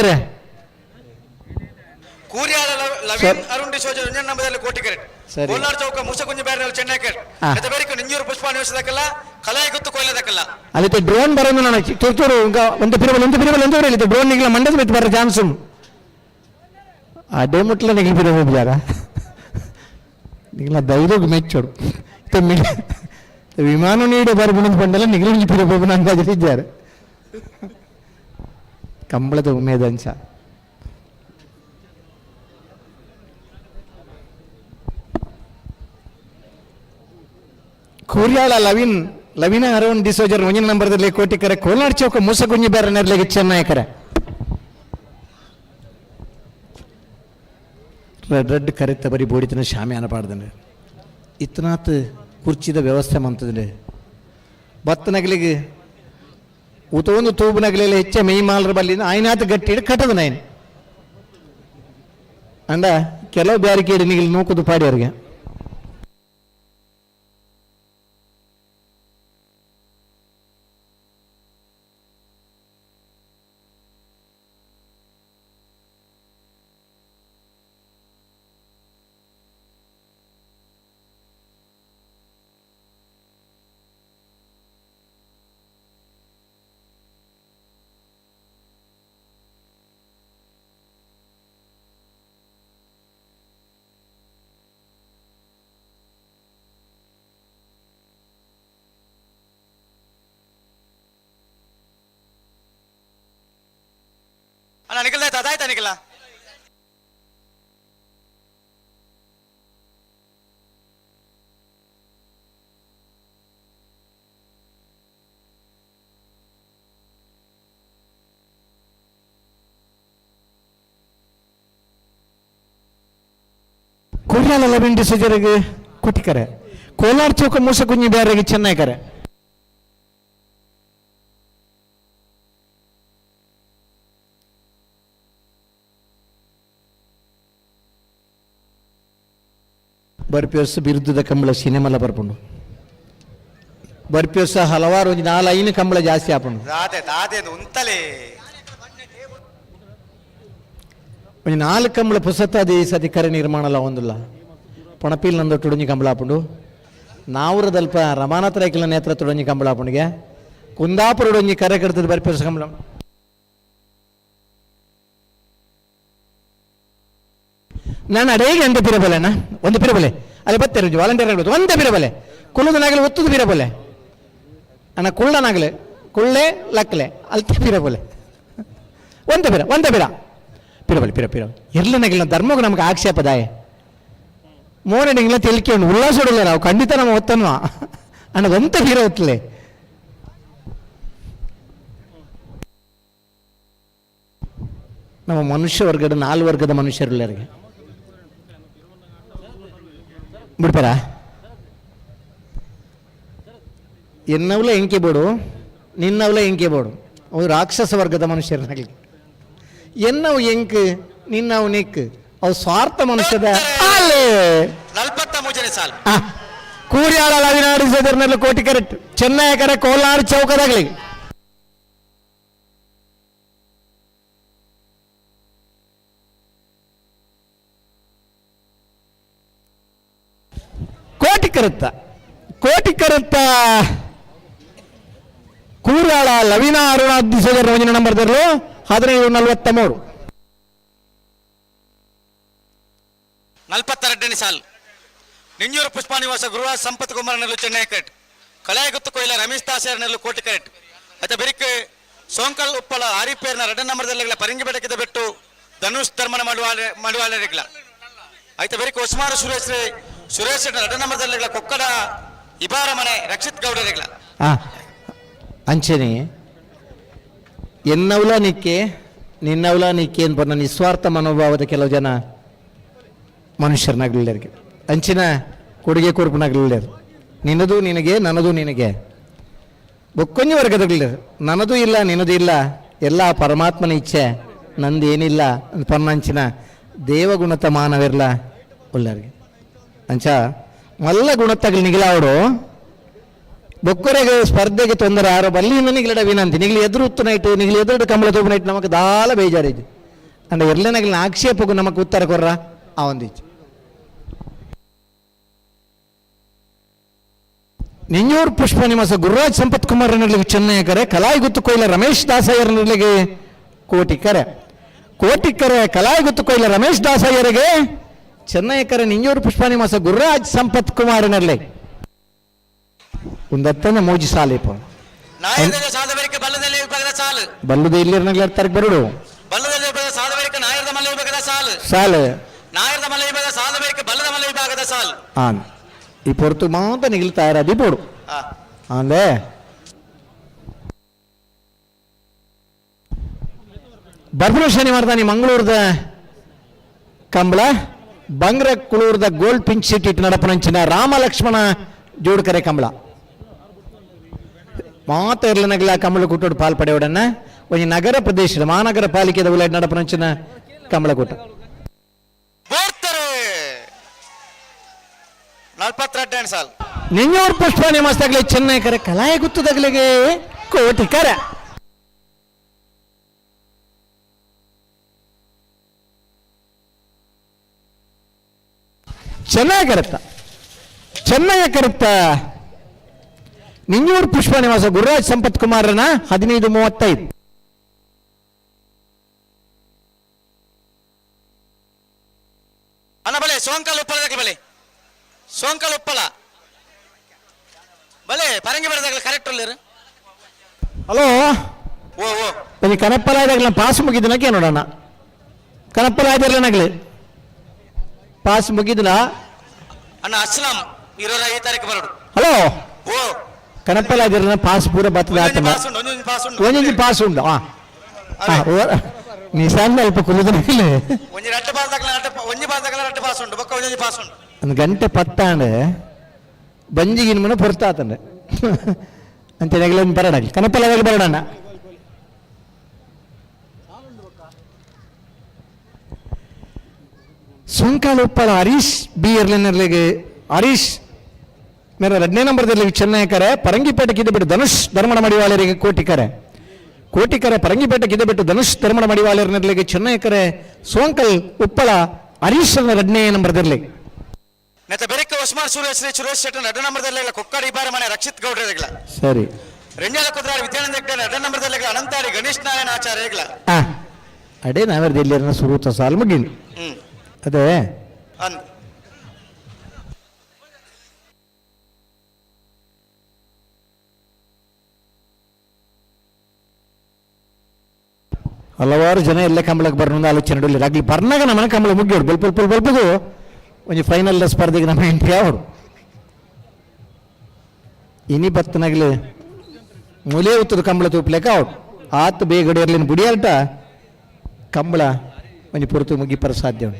ಕೂರ್ಯಾಳ ಲವೀನ್ ಅರುಣ್ ಡಿಸೋಜ ರಂಜನ್ ನಂಬದಲ್ಲಿ ಕೋಟಿಕೆರೆ ಕೋಲಾರ ಚೌಕ ಮೂಸಗುಂಜಿ ಬ್ಯಾರ್ನಲ್ ಚೆನ್ನೈಕೆರೆ ಎದಬೇರಿಕ ನಿಂಜೂರು ಪುಷ್ಪ ನಿವಸದಕ್ಕಲ್ಲ ಕಲಾಯ ಗುತ್ತು ಕೊಯ್ಲದಕ್ಕಲ್ಲ ಅದಕ್ಕೆ ಡ್ರೋನ್ ಬರೋದು ನಾನು ತುರ್ತೂರು ಒಂದು ಪಿರಬಲ್ ಎಂದು ಹೇಳಿದ್ದು ಡ್ರೋನ್ ನಿಗಲ ಮಂಡದ ಬಿಟ್ಟು ಬರೋ ಚಾನ್ಸು ಅದೇ ಮುಟ್ಲ ನಿಗಲಿ ಪಿರ ಹೋಗ್ಯಾರ ನಿಗಲ ಧೈರ್ಯ ಮೆಚ್ಚೋಡು ವಿಮಾನ ನೀಡಿ ಬರ್ಬಂದು ಬಂದಲ್ಲ ನಿಗಲಿ ಪಿರ ಹೋಗೋಣ ಅಂದಾಜಿದ್ದಾರೆ ಕಂಬಳದ ಉಮೇದಂಶ ಕೂರ್ಯಾಳ ಲವಿನ ಅರವನ್ ಡಿಸೋಜರ್ ಒಂಜಿನ ನಂಬರ್ದಲ್ಲಿ ಕೋಟಿಕರೆ ಕೋಲಾರ ಚೌಕ ಮೂಸಗುಂಜಿ ಬೇರೆ ನೆರಳಿಗೆ ಚೆನ್ನೈಕರೆ ರೆಡ್ ಕರೆತ್ತ ಬರೀ ಬೋಡಿತನ ಶಾಮಿಯಾನ ಪಾಡ್ದನೆ ಇತ್ತನಾತ್ ಕುರ್ಚಿದ ವ್ಯವಸ್ಥೆ ಮಂತದ್ರೆ ಬತ್ತನಗಲಿಗೆ ಉತೊಂದು ತೂಬನಗಲೆಲ್ಲ ಹೆಚ್ಚ ಮೈ ಮಾಲ್ರ ಬಲ್ಲಿಂದ ಆಯ್ನಾತ್ ಗಟ್ಟಿ ಹಿಡ್ ಕಟ್ಟದ ನಾಯನ್ ಅಂಡ ಕೆಲವು ಬ್ಯಾರಿಕೇಡ್ ನಿಗಿಲ್ ನೂಕುದು ಪಾಡಿ ಅವ್ರಿಗೆ ಅಣ್ಣ ನಿಖಿಲ್ ಅದಾಯ್ತಾ ನಿಖಿಲ ಕೂರ್ಯಾಳ ಲವಿನ್ ಡಿಸೋಜರ್ಗೆ ಕೊಟ್ಟಿಕರೆ ಕೋಲಾರ ಚೌಕ ಮೂಸಗುಂಜಿ ಬ್ಯಾರೆಗೆ ಚೆನ್ನೈಕರೆ ಬರ್ಪಿಯರ್ಸ ಬಿರುದ್ಧದ ಕಂಬಳ ಸಿನಿಮಾಲ ಬರ್ಪುಂಡು ಬರ್ಪಿಯರ್ಸ ಹಲವಾರು ಒಂದು 4-5 ಕಂಬಳ ಜಾಸ್ತಿ ಆಪುಂಡು ಒಂದು 4 ಕಂಬಳ ಪುಸತ್ತಾದ ಈ ಸತಿ ಕರೆ ನಿರ್ಮಾಣಲ್ಲ ಒಂದಿಲ್ಲ ಪಣಪಿಲ್ ನಂದು ತುಡುಂಜಿ ಕಂಬಳ ಆಪುಂಡು ನಾವೂರದಲ್ಪ ರಮಾನಾಥ ರೈಕಲ ನೇತ್ರ ತುಡುಂಜಿ ಕಂಬಳ ಆಪುಂಡಿಗೆ ಕುಂದಾಪುರ ಒಂಜಿ ಕರೆ ಕಡ್ತದ ಬರ್ಪಿಯರ್ಸ ಕಂಬಳ ನಾನು ಅಡೇಗೆ ಅಂದೆ ಪಿರಬಲೆನ ಒಂದು ಪಿರಬಲೆ ಅಲ್ಲಿ ಬತ್ತೇನೆ ವಾಲಂಟಿಯರ್ ಆಗ್ಬೋದು ಒಂದೇ ಪಿರಬಲೆ ಕುಳ್ಳದನಾಗಲಿ ಒತ್ತುದು ಪಿರಬಲೆ ಅಣ್ಣ ಕುಳ್ಳನಾಗಲಿ ಕುಳ್ಳೆ ಲಕ್ಕಲೆ ಅಲ್ತಿ ಪಿರಬಲೆ ಒಂದೇ ಪಿರ ಪಿರಬಲೆ ಪಿರ ಇರ್ಲನಾಗಿಲ್ಲ ಧರ್ಮಕ್ಕೆ ನಮ್ಗೆ ಆಕ್ಷೇಪದಾಯ ಮೋರಡಿಂಗ್ಲ ತಿಳ್ಕೊಂಡು ಉಲ್ಲಾಸ ಹೊಡಲ್ಲ ನಾವು ಖಂಡಿತ ನಮ್ಮ ಒತ್ತನ್ವ ಅಣ್ಣ ಒಂದೇ ಪಿರ ಒತ್ತಲೆ ನಮ್ಮ ಮನುಷ್ಯ ವರ್ಗದ 4 ವರ್ಗದ ಮನುಷ್ಯರೆಲ್ಲರಿಗೆ ಬಿಡ್ಪಾರ ಎನ್ನವಲ ಎಂಕೆ ಬೋಡು ನಿನ್ನವಲ ಎಂಕೆ ಬೋಡು ಅವು ರಾಕ್ಷಸ ವರ್ಗದ ಮನುಷ್ಯರನ್ನಾಗಲಿ ಎನ್ನವು ಎಂಕ್ ನಿನ್ನವು ನೆಕ್ ಅವು ಸ್ವಾರ್ಥ ಮನುಷ್ಯದ ಕೂರ್ಯಾಳ ಲವಿನಾಡಿ ಸದರ್ನಲ್ಲಿ ಕೋಟಿ ಕರೆಕ್ಟ್ ಚೆನ್ನೈ ಕರೆ ಕೋಲಾರ ಚೌಕದಾಗಲಿ ಕೋಟಿ ಕರುತ್ತ ಕೂರ್ಯಾಳ ಲವಿನ ಅರುಣಾದಿ ಸೋದರ ರೋಜಿನ ನಂಬರ್ 1543 42ನೇ ಸಾಲ್ ನಿಂಜೂರು ಪುಷ್ಪ ನಿವಾಸ ಗುರುರಾಜ್ ಸಂಪತ್ ಕುಮಾರ್ ನೆರಳು ಚೆನ್ನೈ ಕರೆಕ್ಟ್ ಕಲಾಯ ಗುತ್ತು ಕೊಯ್ಲ ರಮೇಶ್ ತಾಸೇರ್ ನೆರಳು ಕೋಟಿ ಕರೆಕ್ಟ್ ಮತ್ತೆ ಬೆರಿಕ್ ಸೋಂಕಲ್ ಉಪ್ಪಳ ಆರಿಪೇರ್ನ 2 ನಂಬರ್ದಲ್ಲಿ ಪರಿಂಗಿ ಬೆಡಕಿದ ಬಿಟ್ಟು ಧನುಷ್ ಧರ್ಮನ ಮಡುವಾಳೆಗಳ ಆಯ್ತು ಬೆರಿಕ್ ಉಸ್ಮಾನ್ ಸುರೇಶ್ 2 ನಂಬರ್ದಲ್ಲಿ ಕೊಕ್ಕಡ ಇಬಾರ ಮನೆ ರಕ್ಷಿತ್ ಗೌಡರಿಗಳ ಅಂಚನೆ ಎನ್ನವಲ ನಿಕ್ಕೆ ನಿನ್ನವಲ ನಿಕ್ಕೆ ಅಂತ ಬಂದ ನಿಸ್ವಾರ್ಥ ಮನೋಭಾವದ ಕೆಲವು ಜನ ಮನುಷ್ಯರನ್ನಾಗಲಿಲ್ಲರಿಗೆ ಅಂಚಿನ ಕೊಡುಗೆ ಕೊರಪನಾಗಲಿಲ್ಲರು ನಿನ್ನದು ನಿನಗೆ ನನ್ನದು ನಿನಗೆ ಬೊಕ್ಕೊಂಜಿ ವರ್ಗದಲ್ಲಿ ನನ್ನದು ಇಲ್ಲ ನಿನ್ನದು ಇಲ್ಲ ಎಲ್ಲ ಪರಮಾತ್ಮನ ಇಚ್ಛೆ ನಂದೇನಿಲ್ಲ ಪನ್ನಂಚಿನ ದೇವಗುಣತ ಮಾನವಿರ್ಲ ಒಳ್ಳೆಯವ್ರಿಗೆ ಅಂಚ ಮಲ್ಲ ಗುಣತ್ತಗಳು ನಿಗಿಲಾವಡು ಬೊಕ್ಕರೆಗೆ ಸ್ಪರ್ಧೆಗೆ ತೊಂದರೆ ಯಾರೋ ಬಲ್ಲಿಂದ ನಿಗಲಡ ವಿನಂತಿ ನಿಗಲಿ ಎದುರು ಉತ್ತು ನೈಟು ನಿಗಲಿ ಎದುರು ಕಂಬಳ ತೂಪು ನೈಟ್ ನಮಗೆ ದಾಲ ಬೇಜಾರಿದ್ದು ಅಂದ್ರೆ ಎಲ್ಲನಗಲಿನ ಆಕ್ಷೇಪಕ್ಕೂ ನಮಗೆ ಉತ್ತರ ಕೊರ್ರ ಆ ಒಂದಿಚ್ಚು ನಿಂಜೂರು ಪುಷ್ಪ ನಿವಾಸ ಗುರುರಾಜ್ ಸಂಪತ್ ಕುಮಾರ್ ನಡ್ಲಿಗೆ ಚೆನ್ನೈಕರೆ ಕಲಾಯಿ ಗುತ್ತು ಕೊಯ್ಲ ರಮೇಶ್ ದಾಸಯ್ಯರ ನಡ್ಲಿಗೆ ಕೋಟಿಕರೆ ಕಲಾಯಿ ಗುತ್ತು ಕೊಯ್ಲ ರಮೇಶ್ ದಾಸಯ್ಯರಿಗೆ ಚೆನ್ನೈಕರೆ ನಿಂಜೂರು ಪುಷ್ಪ ನಿವಾಸ ಗುರುರಾಜ್ ಸಂಪತ್ ಕುಮಾರ್ ನಡ್ಲಿ ಒಂದತ್ತನ ಮೋಜಿ ಸಾಲೇಪ ಬಲ್ಲುದ ಇಲ್ಲಿ ತರಕ್ ಬರುಡು ಸಾಲು ಹಾಂ ಈ ಪೊರ್ತು ಮಾತ್ರ ನಿಗಲ್ತಾ ಇರೋದು ಬೋಡು ಅಂದ್ರೆ ಬರ್ಬರ ಶನಿವಾರದ ನೀ ಮಂಗಳೂರದ ಕಂಬಳ ಬಂಗ್ರ ಕುಳೂರದ ಗೋಲ್ಡ್ ಪಿಂಕ್ ಸಿಟಿ ನಡಪನಂಚಿನ ರಾಮ ಲಕ್ಷ್ಮಣ ಜೋಡ್ಕರೆ ಕಂಬಳ ಮಾತ ಇರ್ಲನಗಲ ಕಂಬಳ ಕೂಟೋಡು ಪಾಲ್ಪಡೆಯೋಡನ್ನ ಒಂದು ನಗರ ಪ್ರದೇಶದ ಮಹಾನಗರ ಪಾಲಿಕೆದ ಉಲಾಡ್ ನಡಪನಂಚಿನ ಕಂಬಳ ಕೂಟ ನಿಂಜೂರು ಪುಷ್ಪ ನಿವಾಸದಾಗಲೇ ಚೆನ್ನೈಕರ ಕಲಾಯ ಗುತ್ತದಾಗಲಿಗೆ ಕೋಟಿಕರ ಚೆನ್ನೈಕರುತ್ತ ನಿಂಜೂರು ಪುಷ್ಪ ನಿವಾಸ ಗುರುರಾಜ್ ಸಂಪತ್ ಕುಮಾರನ 15:35 ಅಣ್ಣ ಬಲೆ ಸೋಂಕಲ್ ಉಪ್ಪಳದಾಗಲಿ ಬಲೆ ಸೋಂಕಲ್ ಉಪ್ಪಳ ಬಲೆ ಪರಂಗಿ ಬರದಾಗಲಿ ಕರೆಕ್ಟ್ ಅಲ್ಲಿರು ಹಲೋ ಓ ಬನ್ನಿ ಕನಪ್ಪಲಾದಾಗಲ ಪಾಸ್ ಮುಗಿದನಕ್ಕೆ ನೋಡೋಣ ಕನಪ್ಪಲಾದಿರ್ಲನಾಗಲಿ ಪಾಸ್ ಮುಗಿದನ ಅಣ್ಣ ಅಸ್ಲಾಂ 25 ತಾರೀಕು ಬರೋಡು ಹಲೋ ಓ ಕನಪ್ಪಲಾದಿರ್ಲ ಪಾಸ್ ಪೂರ ಬತ್ತದ ಒಂಜೊಂದು ಪಾಸ್ ಉಂಟು ನಿಶಾಂತ ಅಲ್ಪ ಕುಲಿದನಿಲ್ಲ ಒಂಜಿ ರಟ್ಟ ಪಾಸ್ ಒಂಜಿ ರಟ್ಟ ಪಾಸ್ ಉಂಟು ಬೊಕ್ಕ ಒಂಜೊಂದು ಪಾಸ್ ಉಂಟು ಒಂದು ಗಂಟೆ ಪತ್ತಾಂಡ್ ಬಂಜಿಗಿನ ಮನ ಪೊರ್ತಾತಂಡೆ ಅಂತ ನೆಗಲೊಂದು ಬರಡಾಗಿ ಕನಪ್ಪಲಾಗಲಿ ಬರಡಣ್ಣ ಸೋಂಕಾಲ ಉಪ್ಪಳ ಹರೀಶ್ ಬಿ ಇರ್ಲಿನರ್ಲಿಗೆ ಹರೀಶ್ ಮೇರೆ 2ನೇ ನಂಬರ್ದಲ್ಲಿ ಚೆನ್ನೈಕರೆ ಪರಂಗಿಪೇಟೆ ಕಿದ್ದಬಿಟ್ಟು ಧನುಷ್ ಧರ್ಮಣ ಮಡಿವಾಳರಿಗೆ ಕೋಟಿಕರೆ ಪರಂಗಿಪೇಟೆ ಕಿದ್ದಬಿಟ್ಟು ಧನುಷ್ ಧರ್ಮಣ ಮಡಿವಾಳರ್ನರ್ಲಿಗೆ ಚೆನ್ನೈಕರೆ ಸೋಂಕಲ್ ಉಪ್ಪಳ ಹರೀಶ್ 2ನೇ ನಂಬರ್ದಲ್ಲಿ ನೆತ್ತ ಬೆರಕ್ಕೆ ಉಸ್ಮಾನ್ ಸುರೇಶ್ ಶೆಟ್ಟಿ 2 ನಂಬರ್ದಲ್ಲಿ ಕೊಕ್ಕಡಿ ಬಾರ ಮನೆ ರಕ್ಷಿತ್ ಗೌಡ್ರಿಗಳ ಸರಿ ರೆಂಜಾಲ ಕುದ್ರಾರಿ ವಿದ್ಯಾನಂದ ಹೆಗ್ಡೆ 2 ನಂಬರ್ದಲ್ಲಿ ಅನಂತಾರಿ ಗಣೇಶ್ ನಾರಾಯಣ ಆಚಾರ್ಯಗಳ ಅಡೇ ನಾವರ್ದಲ್ಲಿ ಸುರುತ ಸಾಲ್ ಮುಗಿನಿ ಅದೇ ಹಲವಾರು ಜನ ಎಲ್ಲೇ ಕಂಬಳಕ್ಕೆ ಬರೋದು ಆಲೋಚನೆ ನಡಲಿ ಆಗ್ಲಿ ಬರ್ನಾಗ ನಮ್ಮನೆ ಕಂಬಳ ಮುಗಿಯೋಡು ಬಲ್ಪು ಒಂದು ಫೈನಲ್ ಸ್ಪರ್ಧೆಗೆ ನಮ್ಮ ಎಂಟ್ರಿ ಅವರು ಇನಿ ಬತ್ತನಾಗ್ಲಿ ಮೂಲೆ ಉತ್ತದ ಕಂಬಳ ತೂಪ್ಲೇಕ ಅವ್ರು ಆತು ಬೇಗಡೆ ಇರ್ಲಿನ ಬುಡಿಯಾಲ್ಟ ಕಂಬಳ ಒಂದು ಪುರತು ಮುಗಿಪರ ಸಾಧ್ಯ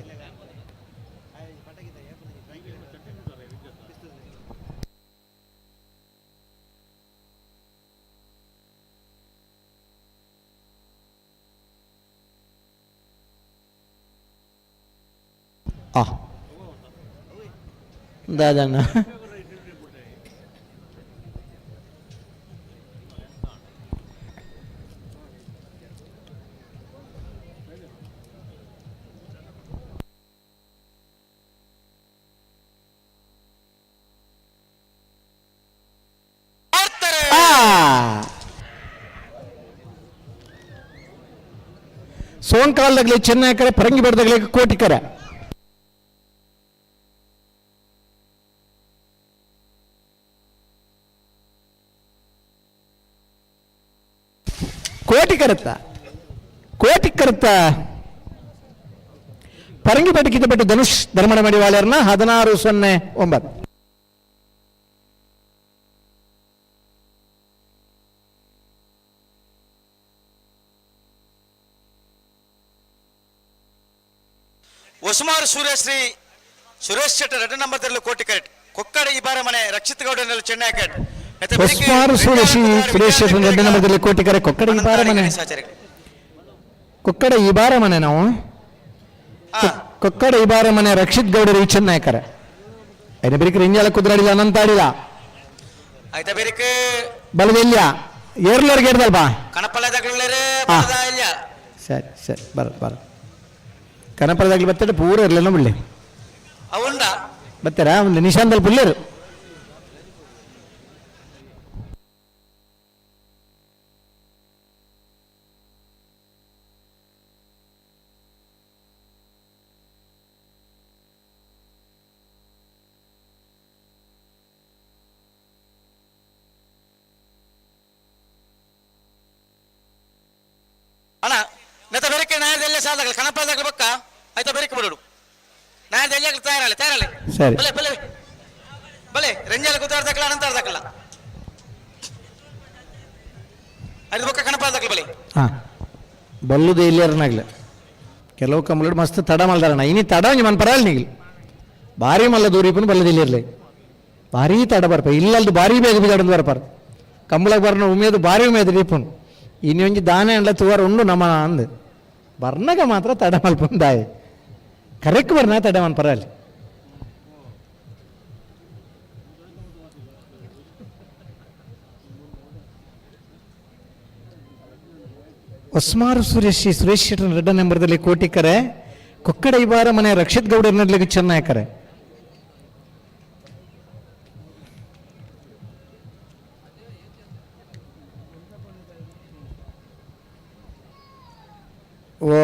ದಾದಣ್ಣ ಸೋಂಕಾಲದಾಗಲಿ ಚೆನ್ನೈಕರೆ ಪರಂಗಿ ಬೆಟ್ಟದಾಗಲಿ ಕೋಟಿಕರೆ ಕೋಟಿಕರುತ್ತ ಪರಂಗಿಪೇಟೆ ಕಿದ್ದಬಿಟ್ಟು ಧನುಷ್ ಧರ್ಮಣ ಮಡಿವಾಳರ್ನ 16:09 ಉಸ್ಮಾನ್ ಸುರೇಶ್ ಶೆಟ್ಟಿ 2 ನಂಬರ್ದಲ್ಲಿ ಕೋಟಿಕರೆಟ್ ಕೊಕ್ಕಡ ಈ ಬಾರ ಮನೆ ರಕ್ಷಿತ್ ಗೌಡ ಚೆನ್ನೈ ಹೊಸ್ಮಾರು ಸುರೇಶಿ ಸುರೇಶ್ ರೆಡ್ಡಿ ನಮ್ಮದಲ್ಲಿ ಕೋಟಿಕರೆ ಕೊಕ್ಕಡ ಈ ಬಾರ ಮನೆ ಕೊಕ್ಕಡ ಈ ಬಾರ ಮನೆ ನಾವು ಕೊಕ್ಕಡ ಈ ಬಾರ ಮನೆ ರಕ್ಷಿತ್ ಗೌಡರು ಈ ಚೆನ್ನೈಕರ അതിനെ പേർക്ക് റിഞ്ഞാല കുതിരാടില്ല അനന്താടില്ല ಬಲದಿಲ್ಲ ಏರ್ಲರ್ಗೆ ಇರ್ದಲ್ಪ ಸರಿ ಸರಿ ಬರ ಕನಪರದಾಗ್ಲಿ ಬರ್ತಡೆ ಪೂರ ಇರಲಿಲ್ಲ ಬಿಡ್ಲಿ ಬರ್ತಾರ ಒಂದು ನಿಶಾಂತಲ್ಲಿ ಪುಲ್ಲೇರು ಅಣ್ಣ ನೆತ ಬೆರಕೆ ನ್ಯಾಯದಲ್ಲೇ ಸಾಲಾಗಲ್ಲ ಕನಪದಾಗಲಿ ಬಕ್ಕ ಆಯ್ತಾ ಬೆರಕೆ ಬಿಡೋಡು ನ್ಯಾಯದಲ್ಲಿ ತಯಾರಲ್ಲ ಸರಿ ಬಲೆ ಬಲೆ ಬಲೆ ರಂಜಾಲ ಕೂತಾಡ್ದಕ್ಕಲ್ಲ ಅನಂತಾಡ್ದಕ್ಕಲ್ಲ ಅದು ಬಕ್ಕ ಕನಪದಾಗಲಿ ಬಲೆ ಹಾ ಬಲ್ಲುದು ಇಲ್ಲಿಯರ್ನಾಗ್ಲ ಕೆಲವು ಕಂಬಳು ಮಸ್ತ್ ತಡ ಮಲ್ದಾರಣ ಇನಿ ತಡ ಮನ್ ಪರಲ್ಲ ನೀಗಿಲ್ ಭಾರಿ ಮಲ್ಲ ದೂರಿಪನು ಬಲ್ಲದು ಇಲ್ಲಿರ್ಲಿ ಭಾರಿ ತಡ ಬರ್ಪ ಇಲ್ಲಲ್ದು ಭಾರಿ ಬೇಗ ಬಿಡೋದು ಬರ್ಪಾರ ಕಂಬಳಕ್ಕೆ ಬರ್ನ ಉಮೇದು ಭಾರಿ ಉಮೇದು ರೀಪನು ಇನ್ನು ಒಂಜಿ ದಾನೆ ಅಂಡ್ಲ ತುವಾರ ಉಂಡು ನಮ್ಮ ಅಂದು ಬರ್ನಾಗ ಮಾತ್ರ ತಡ ಮಲ್ಪಂದಾಯ್ ಕರೆಕ್ಟ್ ಬರ್ನ ತಡ ಮನ್ ಪರಲ್ಲ ಹೊಸ್ಮಾರು ಸುರೇಶಿ ಸುರೇಶ್ ಶೆಟ್ಟರ್ ರೆಡ್ಡ ನಂಬರ್ದಲ್ಲಿ ಕೋಟಿಕರೆ ಕೊಕ್ಕಡ ಈ ಬಾರ ಮನೆ ರಕ್ಷಿತ್ ಗೌಡರ್ ನಡ್ಲಿಕ್ಕೆ ಚೆನ್ನಾಯಕರೆ ಓ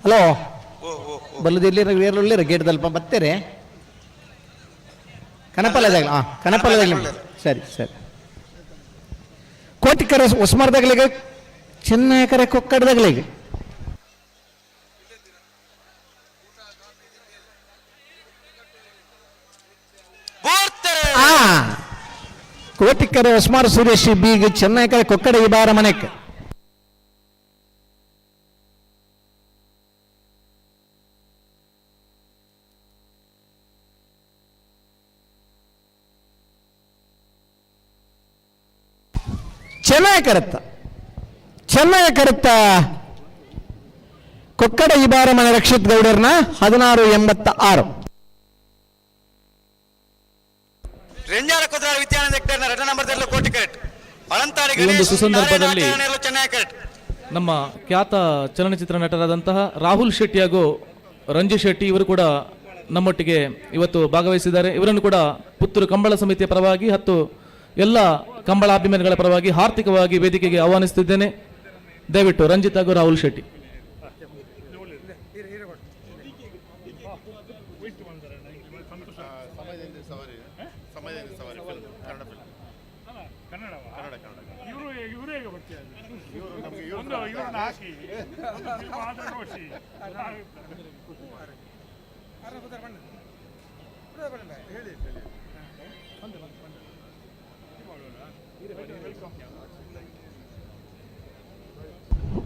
ಹಲೋ ಬಲ್ಲದಿಲ್ಲಿ ಬೇರೆ ಗೇಟ್ದಲ್ಪ ಬತ್ತೇರೆ ಕನಪಲ್ಲದಾಗ್ಲಿ ಕನಪಲ್ಲದಾಗ್ಲಿ ಸರಿ ಸರಿ ಕೋಟಿಕರ ಹೊಸ್ಮಾರ್ದಾಗ್ಲಿಗೆ ಚೆನ್ನಾಯಕರೆ ಕೊಕ್ಕಡದಾಗ್ಲಿಗೆ ಕೋಟಿಕರೆ ಹೊಸ್ಮಾರು ಸುರೇಶಿ ಬೀಗ ಚೆನ್ನಾಯಕರೆ ಕೊಕ್ಕಡ ಈ ಬಾರ ಮನೆಕ್ಕೆ ಚೆನ್ನಾಗಿ ಕರುತ್ತ ಕೊಕ್ಕಡ ಈ ಬಾರ ಮನೆ ರಕ್ಷಿತ್ ಗೌಡರ್ನ 1686 ರೆಂಜಾಲ ಕುದುರೆ ವಿದ್ಯಾನಂದ ಹೆಕ್ಟೇರ್ನ ರೆಡ್ಡ ನಂಬರ್ ಕೋಟಿಕರೆಟ್ ಈ ಒಂದು ಸುಸಂದರ್ಭದಲ್ಲಿ ನಮ್ಮ ಖ್ಯಾತ ಚಲನಚಿತ್ರ ನಟರಾದಂತಹ ರಾಹುಲ್ ಶೆಟ್ಟಿ ಹಾಗೂ ರಂಜು ಶೆಟ್ಟಿ ಇವರು ಕೂಡ ನಮ್ಮೊಟ್ಟಿಗೆ ಇವತ್ತು ಭಾಗವಹಿಸಿದ್ದಾರೆ. ಇವರನ್ನು ಕೂಡ ಪುತ್ತೂರು ಕಂಬಳ ಸಮಿತಿಯ ಪರವಾಗಿ ಮತ್ತು ಎಲ್ಲ ಕಂಬಳ ಅಭಿಮಾನಿಗಳ ಪರವಾಗಿ ಆರ್ಥಿಕವಾಗಿ ವೇದಿಕೆಗೆ ಆಹ್ವಾನಿಸುತ್ತಿದ್ದೇನೆ. ದಯವಿಟ್ಟು ರಂಜಿತ್ ಹಾಗೂ ರಾಹುಲ್ ಶೆಟ್ಟಿ.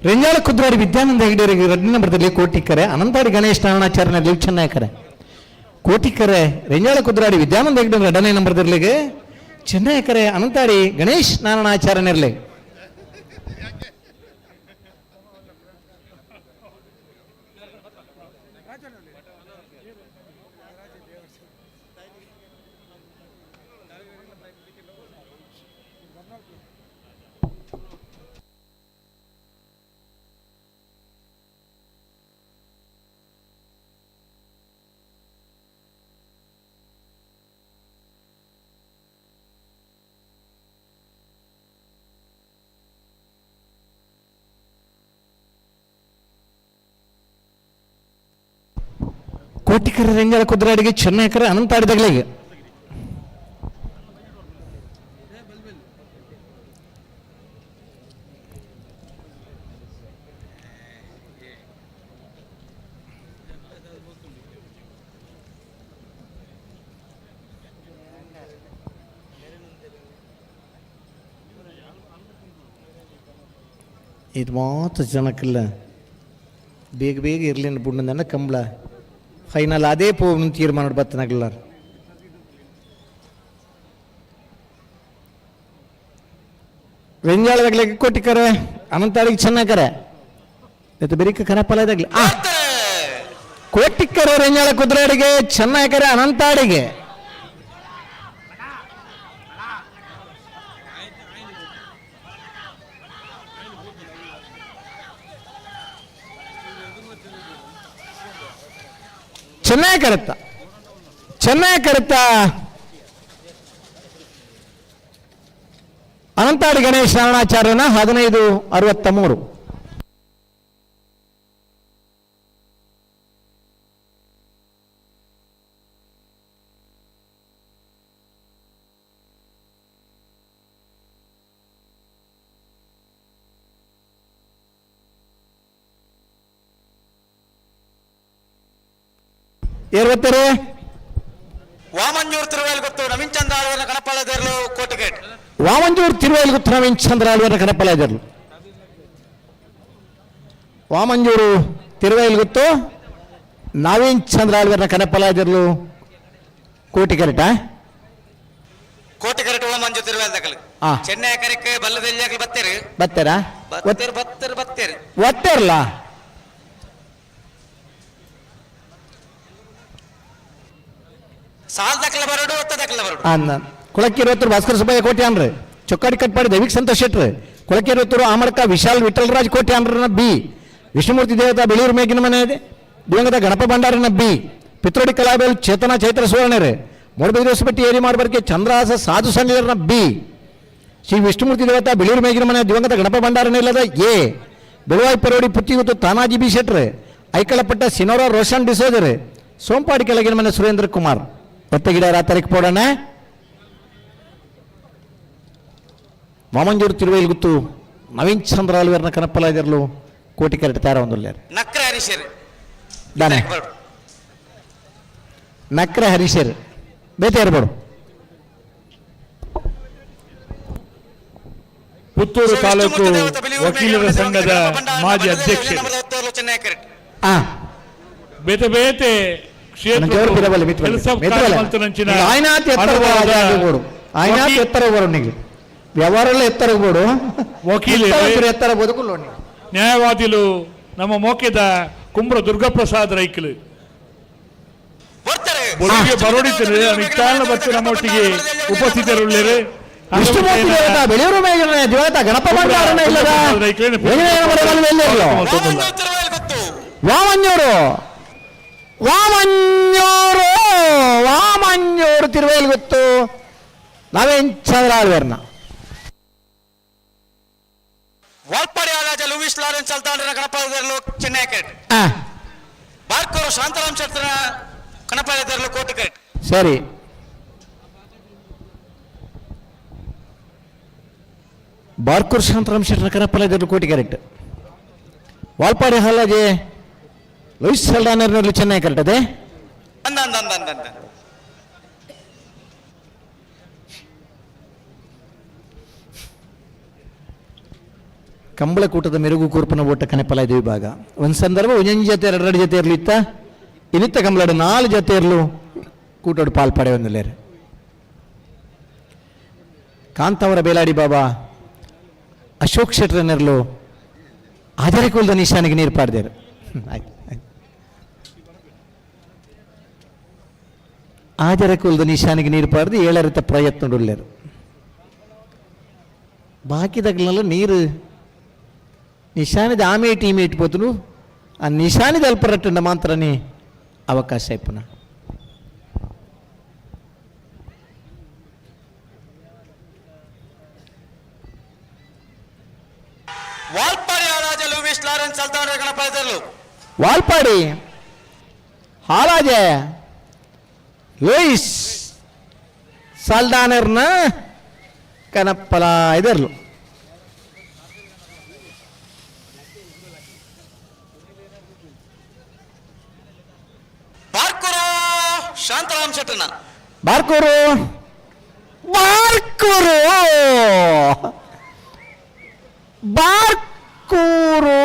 ರೆಂಜಾಳ ಕುದ್ರಾಡಿ ವಿದ್ಯಾನಂದ ಹೆಗ್ಡೆಯವರಿಗೆ ರೆಡ್ಡಿ ನಂಬರ್ದಲ್ಲಿ ಕೋಟಿಕರೆ ಅನಂತಾಡಿ ಗಣೇಶ್ ನಾರಾಯಣಾಚಾರ್ಯನ ಚೆನ್ನೈಕರೆ ಕೋಟಿಕರೆ ರೆಂಜಾಳ ಕುದ್ರಾಡಿ ವಿದ್ಯಾನಂದ ಹೆಗ್ಡೆ ರೆಡ್ಡನೇ ನಂಬರ್ದಲ್ಲಿಗೆ ಚೆನ್ನೈಕರೆ ಅನಂತಾಡಿ ಗಣೇಶ್ ನಾರಾಯಣಾಚಾರ್ಯನಿರಲಿ. ಕೋಟಿಕರ ರೆಂಜಾಳ ಕುದ್ರಾಡಿಗೆ ಚೆನ್ನೈಕರೆ ಅನಂತಾಡಿದಾಗಲಿಗೆ ಇದು ಮಾತ್ರ ಜನಕ್ಕಿಲ್ಲ ಬೇಗ ಬೇಗ ಇರಲಿ ಬುಣ್ಣಂದ ಕಂಬಳ ಫೈನಲ್ ಅದೇ ಪೋವನ್ನು ತೀರ್ಮಾನ ಬತ್ತನಾಗಲ್ಲ. ವೆಂಜಾಳದಾಗ್ಲಿ ಕೊಟ್ಟಿಕರೆ ಅನಂತಾಳಿಗೆ ಚೆನ್ನಾಕರೆ ಬೆರಿಕ ಕನಪಲದಾಗ್ಲಿ ಕೋಟಿಕ್ಕರ ರೆಂಜಾಳ ಕುದುರೆಡಿಗೆ ಚೆನ್ನಾಕರೆ ಅನಂತಾಡಿಗೆ ಚೆನ್ನಾಗಿ ಕರುತ್ತಾ ಅನಂತಾಡಿ ಗಣೇಶ ನಾರಾಯಣಾಚಾರ್ಯನ 1563. ಏರ್ವತ್ತರೆ ವಾಮಂಜೂರು ತಿರುವೇಲ್ಗುತ್ತು ನವೀನ್ ಚಂದ್ರ ಆಳ್ವರ ಕಣಪಾಳದೇರ್ಲು ಕೋಟಿಗೇಟ್. ವಾಮಂಜೂರು ತಿರುವೇಲ್ಗುತ್ತು ನವೀನ್ ಚಂದ್ರ ಆಳ್ವರ ಕಣಪಾಳದೇರ್ಲು. ವಾಮಂಜೂರು ತಿರುವೇಲ್ಗುತ್ತು ನವೀನ್ ಚಂದ್ರ ಆಳ್ವರ ಕಣಪಾಳದೇರ್ಲು ಕೋಟಿಗೇಟ. ಕೋಟಿಗೇಟ್ ವಾಮಂಜೂರು ತಿರುವೇಲ್ದಕಲು ಚೆನ್ನೈ ಕರೆಕ್ಕೆ ಬಲ್ಲದೆಲ್ಲಿಯಾಗಲು ಬತ್ತೇರು ಬತ್ತೇರಾ ಬತ್ತೇರು ಒತ್ತೇರ್ಲ ಸಾಲ್ ದಕ್ಕಲ ಬರಡು ಒತ್ತ ದಕ್ಕಲ ಬರಡು ಕುಳಕ್ಕೇರುವತ್ತೂರು ಭಾಸ್ಕರ ಸುಬ್ಬಯ್ಯ ಕೋಟೆ ಅನ್ರಿ ಚೊಕ್ಕಾಡಿ ಕಟ್ಪಾಡಿ ದೈವಿಕ್ ಸಂತೋಷ್ ಶೆಟ್ರಿ ಕುಳಕ್ಕೇರುವತ್ತೂರು ಆಮಡ್ಕ ವಿಶಾಲ್ ವಿಠಲರಾಜ್ ಕೋಟೆ ಅನ್ರನ ಬಿ ವಿಷ್ಣುಮೂರ್ತಿ ದೇವತಾ ಬೆಳೂರು ಮೇಗಿನ ಮನೆ ದಿವಂಗತ ಗಣಪ ಭಂಡಾರನ ಬಿ ಪಿತ್ರೋಡಿ ಕಲಾಬೇಲು ಚೇತನ ಚೈತ್ರ ಸುವರ್ಣರೇ ಮೂಡಬಿದ್ರೆ ಹೊಸಪಟ್ಟಿ ಏರಿ ಮಾಡಬರ್ಕೆ ಚಂದ್ರಹಾಸ ಸಾಧು ಸಂಜಯರನ ಬಿ ಶ್ರೀ ವಿಷ್ಣುಮೂರ್ತಿ ದೇವತಾ ಬೆಳೂರು ಮೇಗಿನ ಮನೆ ದಿವಂಗತ ಗಣಪ ಭಂಡಾರನ ಇಲ್ಲದ ಎ ಬೆಳುವಾಯಿ ಪರೋಡಿ ಪುತ್ತಿಗುತ್ತು ತಾನಾಜಿ ಬಿ ಶೆಟ್ರೆ ಐಕಳಪಟ್ಟ ಸಿನೋರ ರೋಷನ್ ಡಿಸೋಜರೆ ಸೋಂಪಾಡಿ ಕೆಳಗಿನ ಮನೆ ಸುರೇಂದ್ರ ಕುಮಾರ್ ಒತ್ತಗಿಡ ರಾತರಿಕ್ ಪೋಡಣ. ವಾಮಂಜೂರು ತಿರುವೇಲ್ಗುತ್ತು ನವೀನ್ ಚಂದ್ರ ಆಳ್ವರ್ನ ಕನಪಲಾದಿರ್ಲು ಕೋಟಿ ಕರೆಕ್ಟ್ ತಾರ ಒಂದುಲ್ಲೇರು ನಕ್ರ ಹರೀಶರ್ ಬೇತೆ ಇರ್ಬೇಡು. ಪುತ್ತೂರು ತಾಲೂಕು ವಕೀಲರ ಸಂಘದ ಮಾಜಿ ಅಧ್ಯಕ್ಷ ಬೇತೆ ಬೇತೆ ವ್ಯವಹಾರ ಎತ್ತರಗೋಡು ಎತ್ತರ ಬದುಕುಲ್ಲ ನ್ಯಾಯವಾದಿಲು ನಮ್ಮ ಮೋಕೆದ ಕುಂಬ್ರ ದುರ್ಗಾಪ್ರಸಾದ್ ರೈಕಲು ಬರೋಡಿತಾರೆ ಬತ್ತು ನಮ್ಮೊಟ್ಟಿಗೆ ಉಪಸ್ಥಿತರುಳ್ಳೇರೆ ಬೆಳೆಯೂರು ಗಣಪ ಭಂಡಾರನ ಇಲ್ಲದ ವಾಮಂಜೂರು ವಾಮಂಜೂರು ವಾಮಂಜೂರು ತಿರುವೇಲ್ಗುತ್ತು ನವೀನ್ ಚಂದ್ರ ಆಳ್ವರ್ನ ವಾಲ್ಪಾಡಿ ಆಲಾಜ ಲೂಯಿಸ್ ಲಾರೆನ್ಸ್ ಅಲ್ತಾಂಡ್ರ ಕಣಪಾಳದೇರ್ಲು ಚೆನ್ನೈ ಕ್ರಿಕೆಟ್ ಬಾರ್ಕೂರು ಶಾಂತರಾಮ್ ಶೆಟ್ಟರ ಕಣಪಾಳದೇರ್ಲು ಕೋಟಿ ಕ್ರಿಕೆಟ್. ಸರಿ ಬಾರ್ಕೂರು ಶಾಂತರಾಮ್ ಶೆಟ್ಟರ ಕಣಪಾಳದೇರ್ಲು ಕೋಟಿ ಕ್ರಿಕೆಟ್. ವಾಲ್ಪಾಡಿ ಹಾಲಾಜೆ ಲೂಯಿಸ್ ಲಾರೆನ್ಸ್ ಚೆನ್ನೈ ಕ್ರಿಕೆಟ್ ಅದೇ ಕಂಬಳಕೂಟದ ಮೆರುಗು ಕೂರ್ಪನ ಓಟ ಕನೆಪಲಾಯ್ದ ವಿಭಾಗ ಒಂದು ಸಂದರ್ಭ ಒಂಜೊಂದು ಜೊತೆ ಎರಡು ಜೊತೆ ಇರಲು ಇತ್ತ ಇನ್ನಿತ್ತ ಕಂಬಳಾಡು 4 ಜೊತೆ ಇರಲು ಕೂಟೋಡು ಪಾಲ್ಪಡೆ ಒಂದಲ್ಲೇರು ಕಾಂತಾವರ ಬೇಲಾಡಿ ಬಾಬಾ ಅಶೋಕ್ ಶೆಟ್ರನ್ನೆರಲು ಆಜರೆಕುಲ್ದ ನಿಶಾನಿಗೆ ನೀರು ಪಾಡ್ದೇರು. ಆಯ್ತು ಆಜರೆಕುಲ್ದ ನಿಶಾನಿಗೆ ನೀರು ಪಾಡ್ದು 7 ಪ್ರಯತ್ನ ಉಳ್ಳೇರು ಬಾಕಿದಾಗಲೆಲ್ಲ ನೀರು ನಿಶಾನಿದ ಆಮೆ ಟೀಮ್ ಇಟ್ಬೋತು ಆ ನಿಶಾನಿದ ಅಲ್ಪರಟ್ಟಂಡ ಮಾತ್ರನೇ ಅವಕಾಶ ಇಪ್ಪನ. ವಾಲ್ಪಾಡಿ ಹಾಲಾಜ ಲೂಯಿಸ್ ಸಾಲ್ದಾನರ್ನ ಕನಪ್ಪಲ ಇದರ್ಲು ಶಾಂತರಾಮ್ ಶೆಟ್ಟನ ಬಾರ್ಕೂರು ಬಾರ್ಕೂರು ಬಾರ್ಕೂರು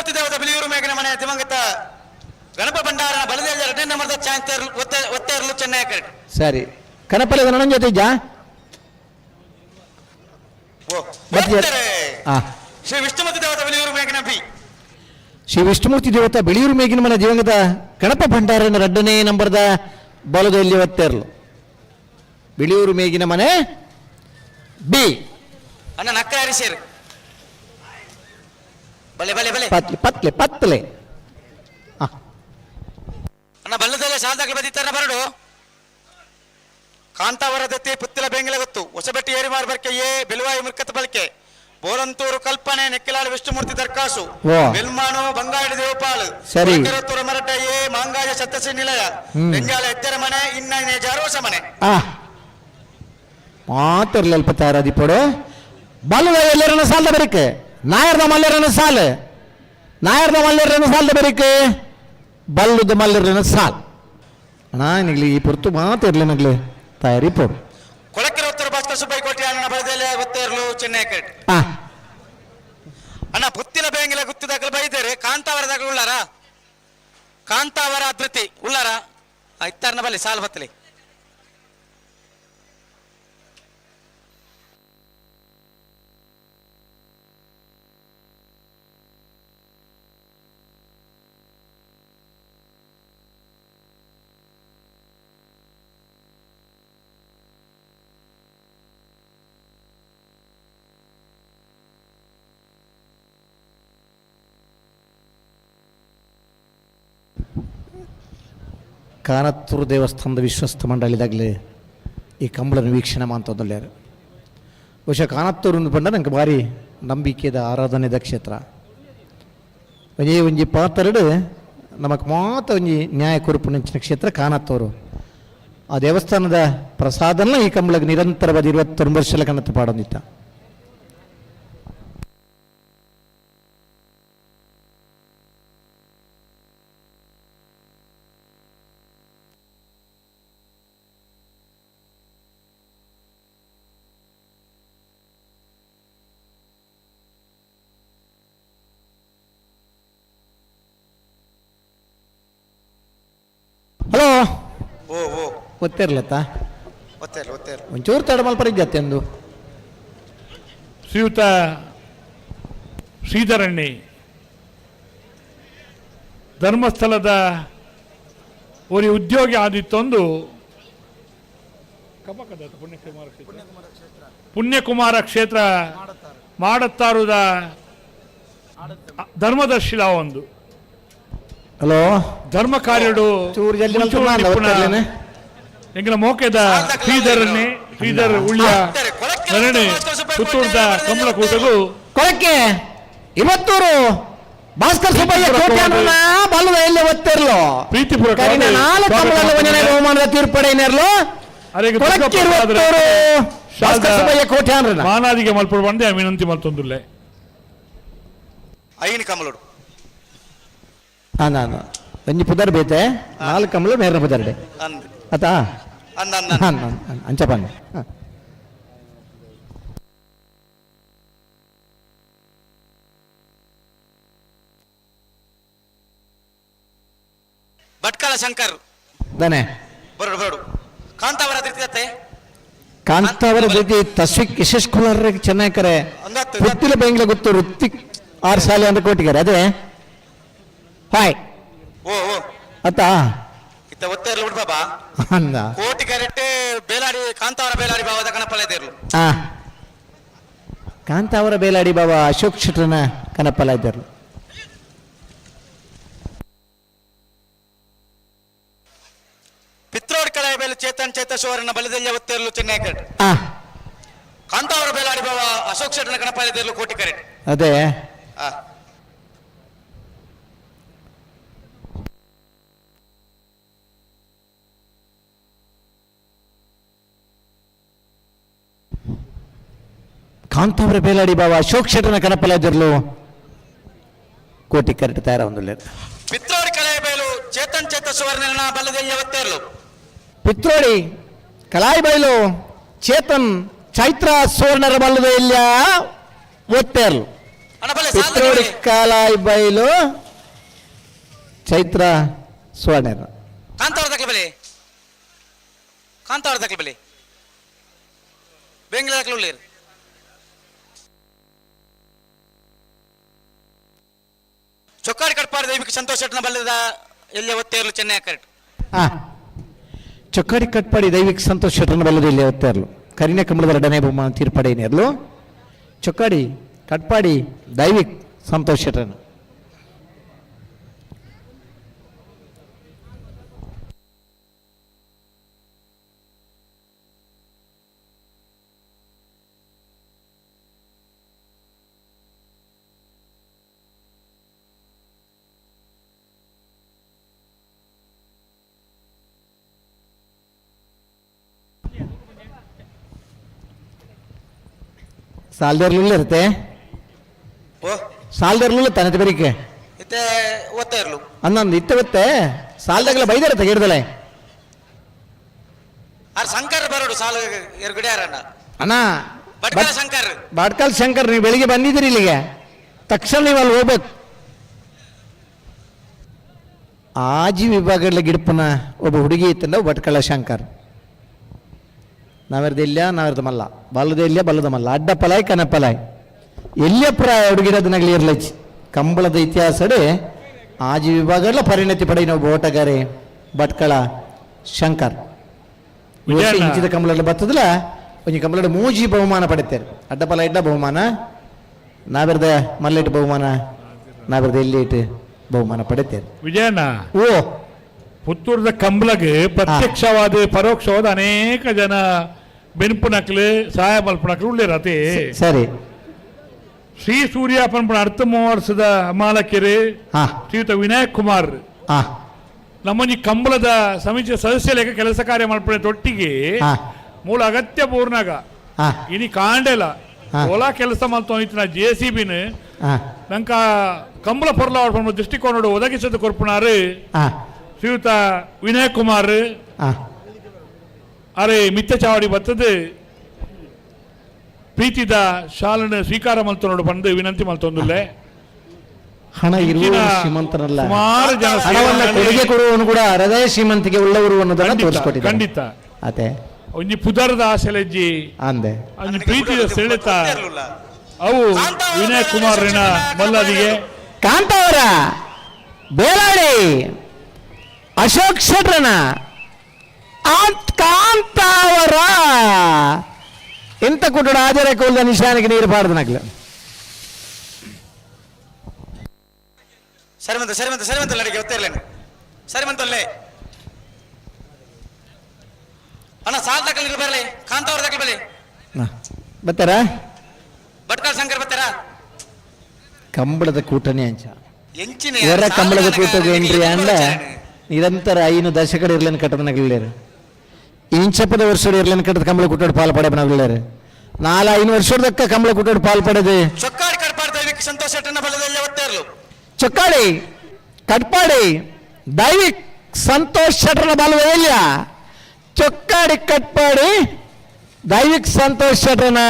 ವಿಷ್ಣುಮೂರ್ತಿ ದೇವದ ಬಿಳಿಯೂರು ಮೇಘನ ಮನೆ ದಿವಂಗತ ಗಣಪ ಭಂಡಾರನ ಬಲದೇವ 2ನೇ ನಂಬರ್ದ ಒತ್ತೆ ಇರಲು ಚೆನ್ನೈ ಕ್ರಿಕೆಟ್. ಸರಿ ಕನಪಲೆ ನನ್ನ ಜೊತೆ ಇದ್ಯಾ ಶ್ರೀ ವಿಷ್ಣುಮೂರ್ತಿ ದೇವತ ಬಿಳಿಯೂರು ಮೇಘನ ಬಿ. ಶ್ರೀ ವಿಷ್ಣುಮೂರ್ತಿ ದೇವತ ಬೆಳಿಯೂರು ಮೇಗಿನ ಮನೆ ದಿವಂಗತ ಗಣಪ ಭಂಡಾರನ 2ನೇ ನಂಬರ್ದ ಬಲದಲ್ಲಿ ಒತ್ತೆರ್ಲು ಬಿಳಿಯೂರು ಮೇಗಿನ ಮನೆ ಬಿ. ಅಣ್ಣ ನಕ್ಕ ಹರಿಸೇರು ಬಲೆ ಬಲೆ ಬಲೆ ಪತ್ಲೆ ಪತ್ಲೆ ಅಣ್ಣ ಬಲ್ಲದಲ್ಲೇ ಶಾರದಾಗ್ಲಿ ಬದಿತ್ತಾರ ಬರಡು ಕಾಂತಾವರ ದತ್ತಿ ಪುತ್ತಿಲ ಬೆಂಗಿಲ ಗೊತ್ತು ಹೊಸಬೆಟ್ಟಿ ಏರಿ ಮಾರ್ಬರ್ಕೆ ಏ ಬೆಲುವಾಯಿ ಮುರ್ಕತ್ ಬಳಿಕೆ ಬೋರಂತೂರು ಕಲ್ಪನೆ ನೆಕ್ಕಿಲಾಳು ವಿಷ್ಣುಮೂರ್ತಿ ದರ್ಕಾಸು ಬೆಲ್ಮಾನು ಬಂಗಾಡಿ ದೇವಪಾಲ್ ಕಿರತ್ತೂರು ಮರಟ ಏ ಮಾಂಗಾಜ ಸತ್ತಸಿ ನಿಲಯ ಬೆಂಜಾಲ ಎತ್ತರ ಮನೆ ಇನ್ನೇ ಜಾರೋಸ ಮನೆ ಮಾತಿರ್ಲಲ್ಪ ತಾರಾದಿಪಡು ಬಲ್ಲದ ಎಲ್ಲರನ್ನ ಸಾಲದ ಬರಿಕೆ ನಾಯರ್ದ ಮಲ್ಲರನ್ನ ಸಾಲು ನಾಯರ್ದ ಮಲ್ಲರನ್ನ ಸಾಲದ ಬರಿಕೆ ಬಲ್ಲದ ಮಲ್ಲರನ್ನ ಸಾಲ್ ಅಣ್ಣ ನಿಗ್ಲಿ ಈ ಪುರ್ತು ಮಾತಿರ್ಲಿ ನಗ್ಲಿ ತಯಾರಿ ಪೋಡು ಕೊಳಕಿರೋತ್ತರ ಭಾಸ್ಕರ್ ಸುಬ್ಬೈ ಕೋಟಿ ಅಣ್ಣ ಬಳದಲ್ಲೇ ಗೊತ್ತಿರಲು ಚೆನ್ನೈ ಕ್ರಿಕೆಟ್. ಅಣ್ಣ ಪುತ್ತಿಲ ಬೇಂಗಿಲ ಗುತ್ತಿದಾಗಲು ಬೈದರೆ ಕಾಂತಾವರದಾಗ ಉಳ್ಳಾರ ಕಾಂತಾವರ ಅದ್ರತಿ ಉಳ್ಳಾರ ಇತ್ತಾರನ ಬಲ್ಲಿ ಸಾಲ್ ಬತ್ತಲಿ ಕಾನತ್ತೂರು ದೇವಸ್ಥಾನದ ವಿಶ್ವಸ್ತ ಮಂಡಳಿದಾಗಲೇ ಈ ಕಂಬಳನ ವೀಕ್ಷಣೆ ಮಾತೊಂದಲ್ಲಾರು ಬಹುಶಃ ಕಾನತ್ತೂರು ಬಂದ ನಂಗೆ ಭಾರಿ ನಂಬಿಕೆದ ಆರಾಧನೆದ ಕ್ಷೇತ್ರ ಒಂಜಿ ಪಾತರಡು ನಮಕ್ ಮಾತ ಒಂಜಿ ನ್ಯಾಯ ಕುರುಪುನಂಚಿನ ಕ್ಷೇತ್ರ ಕಾನತ್ತೂರು ಆ ದೇವಸ್ಥಾನದ ಪ್ರಸಾದನ ಈ ಕಂಬಳಗೆ ನಿರಂತರವಾದ 29 ವರ್ಷಲ ಕನ್ನತ್ತ ಪಾಡೊಂದಿತ್ತ ಹಲೋ ಗೊತ್ತಿರ್ಲತ್ತ ಒಂಚೂರು ತಡ ಮಲ್ಪರಿದ್ಯತ್ತೆ ಒಂದು ಶ್ರೀಯುತ ಶ್ರೀಧರಣ್ಣಿ ಧರ್ಮಸ್ಥಳದ ಒಂದು ಉದ್ಯೋಗಿ ಆದಿತ್ತೊಂದು ಪುಣ್ಯಕುಮಾರ ಕ್ಷೇತ್ರ ಮಾಡತ್ತಾರುದ ಧರ್ಮದರ್ಶಿಲ ಒಂದು ಹಲೋ ಧರ್ಮ ಕಾರ್ಯಡು ಎಂಗಿನ ಮೋಕೆದ ಶ್ರೀಧರನ್ನೇ ಶ್ರೀಧರ್ ಉಳ್ಳ ನರಣೆ ಪುತ್ತೂರ್ದ ಕಮಲಕೂಟಗೂ ಕೊಳಕ್ಕೆ ಇವತ್ತೂರು ಭಾಸ್ಕರ್ ಸುಬ್ಬಯ್ಯ ಕೋಟ್ಯಾನನ್ನ ಬಲ್ಲದ ಎಲ್ಲಿ ಒತ್ತಿರ್ಲು ಪ್ರೀತಿಪುರ ಬಹುಮಾನದ ತೀರ್ಪಡೆಯನ್ನಿರ್ಲು ಭಾಸ್ಕರ್ ಸುಬ್ಬಯ್ಯ ಕೋಟ್ಯಾನ ಮಾನಾದಿಗೆ ಮಲ್ಪಡು ಬಂದೆ ವಿನಂತಿ ಮಲ್ತೊಂದುಲ್ಲೆ ಐನ್ ಕಮಲೋಡು ನಾನು ಒಂಜಿ ಪುದರ್ ಬೇತೆ 4 ಕಮಲು ಮೇರ್ನ ಪುದರ್ಡೆ ಆತಾ ಅಂಚಪನ್ನ ಭಟ್ಕಳ ಶಂಕರ್ ದನೆ ಬರೋಡು ಬರೋಡು ಕಾಂತಾವರ ತಿರ್ತಿದತ್ತೆ ಕಾಂತಾವರ ಜೊತೆ ತಸ್ವಿಕ್ ಯಶಸ್ ಕುಮಾರ್ ಚೆನ್ನಾಗಿ ಕರೆ ಪುತ್ತಿಲ ಬೆಂಗ್ಲ ಗೊತ್ತು ಋತ್ತಿಕ್ 6 ಸಾಲ ಅಂತ ಕೋಟಿಗಾರೆ ಅದೇ ಹಾಯ್ ಓ ಅತ್ತ ಇತ್ತ ಒತ್ತೆ ಇರ್ಲು ಬಿಡು ಬಾಬಾ ಅಂದ ಕೋಟಿ ಕ್ಯಾರೆಟ್ ಬೇಲಾಡಿ ಕಾಂತಾವರ ಬೇಲಾಡಿ ಬಾವದ ಕನಪಲ್ಲ ಇದ್ದಿರ್ಲು ಕಾಂತಾವರ ಬೇಲಾಡಿ ಬಾಬಾ ಅಶೋಕ್ ಶೆಟ್ಟರ್ನ ಕನಪಲ್ಲ ಇದ್ದಿರ್ಲು ಪಿತ್ರೋಡ್ ಕಳೆ ಬೇಲು ಚೇತನ್ ಚೇತೇಶ್ವರನ ಬಲದಲ್ಲಿ ಒತ್ತೆ ಇರ್ಲು ಚೆನ್ನೈ ಕ್ರಿಕೆಟ್ ಕಾಂತಾವರ ಬೇಲಾಡಿ ಬಾವ ಅಶೋಕ್ ಶೆಟ್ಟರ್ನ ಕನಪಲ್ಲ ಇದ್ದಿರ್ಲು ಕೋಟಿ ಕ್ಯಾರೆಟ್ ಅದೇ ಕಾಂತಾವರ ಬೇಲಾಡಿ ಬಾಬಾ ಅಶೋಕ್ ಶೆಟ್ಟರ್ನ ಕನಪಲ್ಲ ಇದ್ದಿರ್ಲು ಕೋಟಿ ಕ್ಯಾರೆಟ್ ತಯಾರ ಒಂದುಳ್ಳೆ ಪಿತ್ರೋಡಿ ಕಲಾಯಿ ಬಯಲು ಚೇತನ್ ಚೇತೇಶ್ವರನ ಬಲದಲ್ಲಿ ಒತ್ತೆ ಇರ್ಲು ಪಿತ್ರೋಡಿ ಕಲಾಯಿ ಬಯಲು ಚೇತನ್ ಚೈತ್ರ ಸುವರ್ಣರ ಬಲ್ಲದ ಇಲ್ಲ ಒತ್ತೇರ್ಲು ಪಿತ್ರೋಡಿ ಕಾಲಾಯಿ ಬೈಲು ಚೈತ್ರ ಸುವರ್ಣ ಕಾಂತಾವರ ದಕ್ಕಲ ಬಲೆ ಕಾಂತಾವರ ದಕ್ಕಲ ಬಲೆ ಬೆಂಗಳೂರು ದಕ್ಕಲ ಉಳ್ಳೇರು ಚೊಕ್ಕಾಡಿ ಕಟ್ಪಾಡಿ ದೈವಿಕ ಸಂತೋಷ ಶೆಟ್ಟನ ಬಲ್ಲದ ಎಲ್ಲಿ ಒತ್ತೇರ್ಲು ಚೆನ್ನೈ ಕರೆಕ್ಟ್ ಚೊಕ್ಕಾಡಿ ಕಟ್ಪಾಡಿ ದೈವಿಕ ಸಂತೋಷ ಶೆಟ್ಟನ ಬಲ್ಲದ ಇಲ್ಲಿ ಒತ್ತೇರ್ಲು ಕರಿನ ಕಂಬಳದ ಎರಡನೇ ಬಹುಮಾನ ತೀರ್ಪಡೇನೇರ್ಲು ಚೊಕ್ಕಾಡಿ ಕಟ್ಪಾಡಿ ದೈವಿಕ್ ಸಂತೋಷ್ ಶೆಟ್ಟನ ಸಾಲ್ದೇರ್ಲು ಇರುತ್ತೆ ಸಾಲ್ದೇರ್ಲು ತಾನೆ ಬರೀಕೆ ಇತ್ತೆ ಒತ್ತೇರ್ಲು ಅನ್ನೊಂದು ಇತ್ತೆ ಗೊತ್ತೇ ಸಾಲ್ದಾಗಲ ಬೈದಿರತ್ತೆ ಗಿಡದಲೆ ಆರ್ ಶಂಕರ್ ಬರೋಡು ಸಾಲು ಎರಗಡೆ ಯಾರಣ್ಣ ಅಣ್ಣ ಬಡ್ಕಲ ಶಂಕರ್ ಬಾಡ್ಕಲ್ ಶಂಕರ್ ನೀವು ಬೆಳಿಗ್ಗೆ ಬಂದಿದ್ದೀರಿ ಇಲ್ಲಿಗೆ ತಕ್ಷಣ ನೀವು ಅಲ್ಲಿ ಹೋಗ್ಬೇಕು ಆಜಿ ವಿಭಾಗಗಳ ಗಿಡಪನ ಒಬ್ಬ ಹುಡುಗಿ ಇತ್ತಂದ ಭಟ್ಕಳ ಶಂಕರ್ ನಾವ್ರದ್ದು ಇಲ್ಲ ನಾವ್ರದ್ದು ಮಲ್ಲ ಬಲ್ಲದ ಇಲ್ಲ ಬಲ್ಲದ ಮಲ್ಲ ಅಡ್ಡ ಪಲಾಯ್ ಕನ ಪಲಾಯ್ ಎಲ್ಲಿಯ ಪ್ರಾಯ ಹುಡುಗಿಡದನಾಗಲಿ ಇರ್ಲಚ್ಚಿ ಕಂಬಳದ ಇತಿಹಾಸಡೆ ಆಜಿ ವಿಭಾಗಗಳ ಪರಿಣತಿ ಪಡೆಯ ಒಬ್ಬ ಓಟಗಾರೆ ಭಟ್ಕಳ ಶಂಕರ್ ಇಂಚಿದ ಕಂಬಳ ಬರ್ತದಲ್ಲ ಒಂಜಿ ಕಂಬಳದ ಮೂಜಿ ಬಹುಮಾನ ಪಡಿತಾರೆ ಅಡ್ಡ ಪಲ ಇಡ್ಡ ಬಹುಮಾನ ನಾವ್ರದ ಮಲ್ಲಿಟ್ಟು ಬಹುಮಾನ ನಾವ್ರದ ಎಲ್ಲಿಟ್ಟು ಬಹುಮಾನ ಪಡಿತೇವೆ ವಿಜಯಣ್ಣ ಓ ಪುತ್ತೂರದ ಕಂಬಳಗೆ ಪ್ರತ್ಯಕ್ಷವಾದ ಪರೋಕ್ಷವಾದ ಅನೇಕ ಜನ ಬೆನ್ಪು ನಕ್ಲು ಸಹಾಯ ಮಲ್ಪನಕ್ಲು ಉಳ್ಳೇರತೆ ಸರಿ ಶ್ರೀ ಸೂರ್ಯ ಪನ್ಪಣ ಅರ್ಥ ವರ್ಷದ ಮಾಲಕೆರೆ ಶ್ರೀಯುತ ವಿನಾಯಕ್ ಕುಮಾರ್ ನಮ್ಮೊಂಜಿ ಕಂಬಳದ ಸಮಿತಿಯ ಸದಸ್ಯ ಲೆಕ್ಕ ಕೆಲಸ ಕಾರ್ಯ ಮಲ್ಪನೆ ತೊಟ್ಟಿಗೆ ಮೂಲ ಅಗತ್ಯ ಪೂರ್ಣಗ ಇನಿ ಕಾಂಡೆಲ ಓಲಾ ಕೆಲಸ ಮಲ್ತೊಂದಿತ್ತಿನ JCBನ ನಂಕ ಕಂಬಳ ಪೊರ್ಲ ದೃಷ್ಟಿಕೋನ ಒದಗಿಸದ ಕೊರ್ಪುನಾರು ಶ್ರೀಯುತ ವಿನಯ್ ಕುಮಾರ್ ಅರೆ ಮಿತ್ತ ಚಾವಡಿ ಬರ್ತದೆ ಪ್ರೀತಿದ ಶಾಲನ ಸ್ವೀಕಾರ ಮಲ್ತೊಂಡು ಬಂದು ವಿನಂತಿ ಮಲ್ತೊಂದುಲ್ಲೆ ಹಣ ಇರುವ ಶ್ರೀಮಂತರಲ್ಲ ಸುಮಾರು ಜನ ಹಣವನ್ನ ಕೊಡುಗೆ ಕೊಡುವವನು ಕೂಡ ಹೃದಯ ಶ್ರೀಮಂತಿಗೆ ಉಳ್ಳವರು ಅನ್ನೋದನ್ನ ತೋರಿಸ್ಕೊಟ್ಟಿದ್ದಾರೆ ಖಂಡಿತ ಅದೇ ಒಂಜಿ ಪುದರದ ಆಸೆಲೆಜ್ಜಿ ಅಂದೆ ಒಂಜಿ ಪ್ರೀತಿಯ ಸೆಳೆತ ಅವು ವಿನಯ್ ಕುಮಾರ್ನ ಮಲ್ಲದಿಗೆ ಕಾಂತಾವರ ಬೇಲಾಡಿ ಅಶೋಕ್ ಶೆಟ್ರನ ಕಾಂತಾವರ ಎಂತ ಕುಟುಡ ಆಜರ ಕೋಲ್ದ ನಿಶಾನಿಗೆ ನೀರು ಪಾಡ್ದು ನಗ್ಲು ಸರಿಮಂತ ನಡಿಗೆ ಗೊತ್ತಿರ್ಲೇನು ಸರಿಮಂತಲ್ಲೇ ಅಣ್ಣ ಸಾಲ್ ದಾಖಲೆ ಬರಲಿ ಕಾಂತಾವರ ದಾಖಲೆ ಬರಲಿ ಬತ್ತಾರ ಭಟ್ಕಳ ಶಂಕರ್ ಬತ್ತಾರ ಕಂಬಳದ ಕೂಟನೇ ಅಂಚ ಎಂಚಿನ ಹೊರ ಕಂಬಳದ ಕೂಟಗೆ ಎಂಟ್ರಿ ಅಂಡ ನಿರಂತರ 5 ದಶಕದ ಇರ್ಲೇನು ಕಟ್ಟದ ನಗಲೇರು ಇಂಚಪ್ಪದ ವರ್ಷದ ಇರ್ಲೇನು ಕಟ್ಟದ ಕಂಬಳ ಕೂಟೋಡು ಪಾಲ್ ಪಡೆ ನಗಲೇರು 4-5 ವರ್ಷದಕ್ಕ ಕಂಬಳ ಕೂಟೋಡು ಪಾಲ್ ಪಡೆದು ಚೊಕ್ಕಾಡಿ ಕಟ್ಪಾಡಿ ದೈವಿಕ ಸಂತೋಷ ಶೆಟ್ಟನ ಬಲದಲ್ಲಿ ಒತ್ತೇರ್ಲು ಚೊಕ್ಕಾಡಿ ಕಟ್ಪಾಡಿ ದೈವಿಕ್ ಸಂತೋಷ್ ಶೆಟ್ಟರ್ನ ಬಲವಿಲ್ಲ ಚೊಕ್ಕಾಡಿ ಕಟ್ಪಾಡಿ ದೈವಿಕ್ ಸಂತೋಷ್ ಶೆಟ್ಟರ್ನ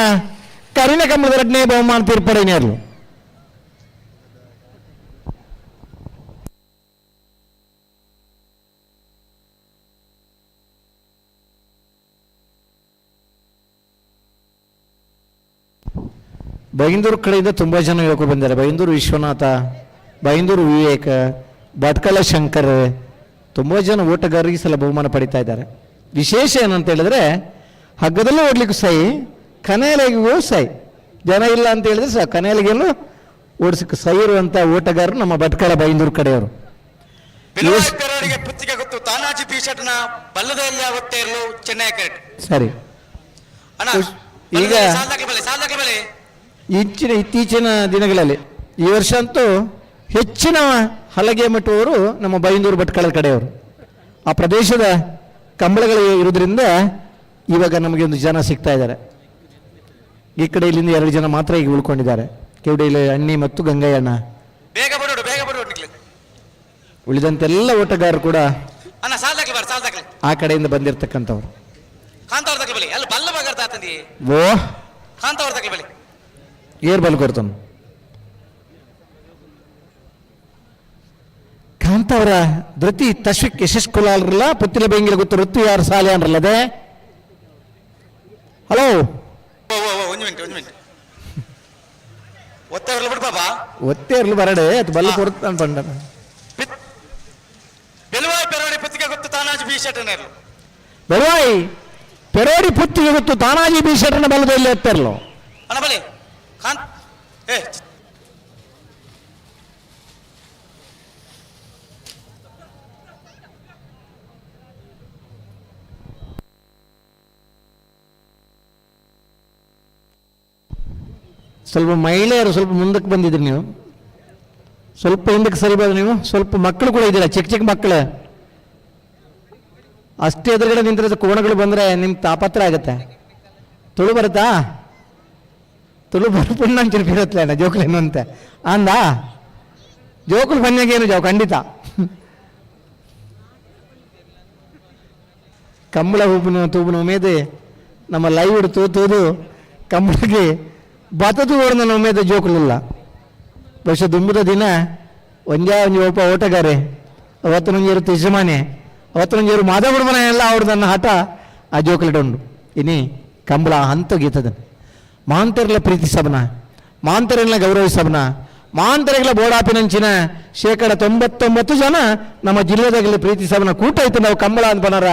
ಕರಿನ ಕಂಬಳದ ಎರಡನೇ ಬಹುಮಾನ ತೀರ್ಪಡೆನೇರ್ಲು ಬೈಂದೂರು ಕಡೆಯಿಂದ ತುಂಬ ಜನ ಯುವಕರು ಬಂದಿದ್ದಾರೆ ಬೈಂದೂರು ವಿಶ್ವನಾಥ ಬೈಂದೂರು ವಿವೇಕ ಭಟ್ಕಳ ಶಂಕರ್ ತುಂಬ ಜನ ಓಟಗಾರರಿಗೆ ಸಲ ಬಹುಮಾನ ಪಡಿತಾ ಇದ್ದಾರೆ ವಿಶೇಷ ಏನಂತ ಹೇಳಿದ್ರೆ ಹಗ್ಗದಲ್ಲೂ ಓಡ್ಲಿಕ್ಕೂ ಸೈ ಕನೆಯಲಿಗೂ ಸೈ ಜನ ಇಲ್ಲ ಅಂತ ಹೇಳಿದ್ರೆ ಸಹ ಕನೆಯಲಿಗೆಲ್ಲೂ ಓಡಿಸಕ್ಕೆ ಸೈ ಇರುವಂಥ ಓಟಗಾರರು ನಮ್ಮ ಭಟ್ಕಳ ಬೈಂದೂರು ಕಡೆಯವರು ಪುತ್ತಿಗೆ ಗೊತ್ತು ತಾನಾಜಿ ಪಿ ಶೆಟ್ನ ಬಲ್ಲದಲ್ಲಿ ಒತ್ತೇರ್ಲು ಚೆನ್ನೈ ಕರೆಕ್ಟ್ ಸರಿ ಈಗ ಸಾಲ್ ಇತ್ತೀಚಿನ ದಿನಗಳಲ್ಲಿ ಈ ವರ್ಷ ಅಂತೂ ಹೆಚ್ಚಿನ ಹಲಗೆ ಮಟ್ಟುವವರು ನಮ್ಮ ಬೈಂದೂರು ಭಟ್ಕಳದ ಕಡೆಯವರು ಆ ಪ್ರದೇಶದ ಕಂಬಳಗಳು ಇರೋದ್ರಿಂದ ಇವಾಗ ನಮಗೆ ಒಂದು ಜನ ಸಿಗ್ತಾ ಇದ್ದಾರೆ ಈ ಕಡೆ ಇಲ್ಲಿಂದ 2 ಜನ ಮಾತ್ರ ಈಗ ಉಳ್ಕೊಂಡಿದ್ದಾರೆ ಕೆವಡಿಯಲ್ಲಿ ಅಣ್ಣಿ ಮತ್ತು ಗಂಗಯ್ಯಣ್ಣ ಉಳಿದಂತೆಲ್ಲ ಓಟಗಾರರು ಕೂಡ ಆ ಕಡೆಯಿಂದ ಬಂದಿರತಕ್ಕಂಥವ್ರು ಓ ಏರ್ ಬಲ್ ಕೊಡ್ತಾನೆ ಮಾತವರ ಧೃತಿ ತಶ್ವಿಕ್ ಯಶಸ್ಕೊಲಾಲ್ರಲ್ಲ ಪುತ್ತಿಲ ಬೆಂಗಿಲ ಗೊತ್ತು ಋತು ಯಾರು ಸಾಲೆ ಅನ್ರಲ್ಲದೆ. ಹಲೋ ಒಂದು ಮಿನಿಟ್ ಒತ್ತೆ ಇರ್ಲಿ ಬಿಡು ಪಾಪ ಒತ್ತೇ ಇರ್ಲಿ ಬರಡೆ ಅದು ಬಲ್ಲ ಕೊಡ್ತಾನೆ ಬಂಡ ಬೆಲವಾಯಿ ಪೆರೋಡಿ ಪುತ್ತಿಗೆ ಗೊತ್ತು ತಾನಾಜಿ ಬಿ ಶೆಟ್ಟನ ಇರ್ಲು ಬೆಳವಾಯಿ ಪೆರೋಡಿ ಪುತ್ತಿಗೆ ಗೊತ್ತು ತಾನಾಜಿ ಬಿ ಶೆಟ್ಟನ ಬಲದಲ್ಲಿ ಎತ್ತಿರ್ಲು ಅಣ್ಣ ಬಲಿ ಕಾಂತ್ ಏ ಸ್ವಲ್ಪ ಮಹಿಳೆಯರು ಸ್ವಲ್ಪ ಮುಂದಕ್ಕೆ ಬಂದಿದ್ರಿ ನೀವು, ಸ್ವಲ್ಪ ಹಿಂದಕ್ಕೆ ಸರಿಬೋದು ನೀವು. ಸ್ವಲ್ಪ ಮಕ್ಕಳು ಕೂಡ ಇದ್ದೀರಾ, ಚಿಕ್ಕ ಚಿಕ್ಕ ಮಕ್ಕಳು. ಅಷ್ಟೇ ಎದುರುಗಡೆ ನಿಂತಿರೋದು ಕೋಣಗಳು ಬಂದರೆ ನಿಮ್ಗೆ ತಾಪತ್ರ ಆಗುತ್ತೆ. ತುಳು ಬರುತ್ತಾ? ತುಳು ಬರ್ಪುಣ್ಣ ಚಿರುಪಿರುತ್ತಲೇ ಅಣ್ಣ ಜೋಕುಲೇನು ಅಂತೆ ಅಂದ ಜೋಕುಲು ಬನ್ಯಾಗೇನು ಜಾವು ಖಂಡಿತ. ಕಂಬಳ ಹೂಪನು ತೂಪನು ಉಮೇದೆ ನಮ್ಮ ಲೈವ್ ಹಿಡ್ತು ತೂದು ಕಂಬಳಿಗೆ ಬತದು ಓಡ್ನ ಉಮೇದ ಜೋಕುಲಿಲ್ಲ. ಬಹುಶಃ ದುಂಬುದ ದಿನ ಒಂಜಾ ಒಂಜಿ ಒಬ್ಬ ಓಟಗಾರೆ ಅವತ್ತೊಂಜೇರು ಯಜಮಾನೆ ಅವತ್ತೊಂಜೇರು ಮಾಧವರ ಮನೆ ಎಲ್ಲ ಅವ್ರು ನನ್ನ ಹಠ ಆ ಜೋಕಲಿಡುಂಡು ಇನಿ ಕಂಬಳ ಹಂತ ಗೀತದ ಮಾಂತರ್ಲ ಪ್ರೀತಿ ಸಬನ ಮಾಂತರಗಳ ಗೌರವಿಸಬನ ಮಾಂತರಗಳ ಬೋಡಾಪಿನಂಚಿನ 99% ಜನ ನಮ್ಮ ಜಿಲ್ಲೆದಾಗಲಿ ಪ್ರೀತಿ ಸಬನ ಕೂಟ ಐತೆ ನಾವು ಕಂಬಳ ಅಂತ ಬನಾರ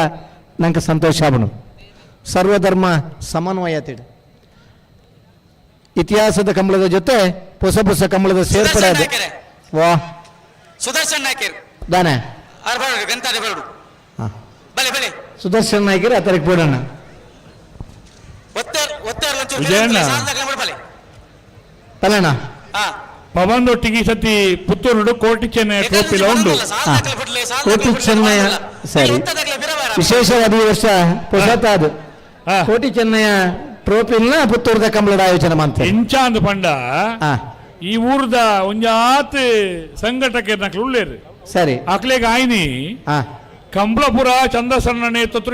ನಂಗೆ ಸಂತೋಷ ಆಬನು. ಸರ್ವಧರ್ಮ ಸಮನ್ವಯ ತಿಳಿ ಇತಿಹಾಸದ ಕಂಬಳದ ಜೊತೆ ಹೊಸ ಹೊಸ ಕಂಬಳದ ಸೇರ್ಪಡೆ ಇದೆ. ವಾ ಸುದರ್ಶನ್ ನಾಯ್ಕರ್ ದಾನೆ ಗಂತಾಡೆ ಬರಡು ಬಲೆ ಬಲೆ ಸುದರ್ಶನ್ ನಾಯ್ಕರ್ ಆತರಿಗೆ ಬೋಡಣ್ಣ ವಿಜಯಣ್ಣ ಅಲ್ಲಣ್ಣ ಪವನ್ ಒಟ್ಟಿಗೆ ಸತಿ ಪುತ್ತೂರು ಕೋಟಿ ಚೆನ್ನೈ ಟ್ರೋಫಿಲ ಉಂಡು. ಕೋಟಿ ಚೆನ್ನಯ ಸರಿ ವಿಶೇಷವಾದ ಈ ವರ್ಷ ಹೊಸತಾದು ಕೋಟಿ ಚೆನ್ನಯ ಟ್ರೋಫಿನ ಪುತ್ತೂರದ ಕಂಬಳದ ಆಯೋಜನೆ ಮಾಡ್ತಾರೆ ಎಂಚಾಂದು ಪಂಡ ಈ ಊರ್ದ ಒಂಜಾತ್ ಸಂಘಟಕ ಉಳ್ಳೇರು ಸರಿ ಅಕ್ಲೆಗ್ ಆಯ್ನಿ ಕಂಬಳಪುರ ಚಂದಸಣ್ಣ ನೇತೃತ್ವ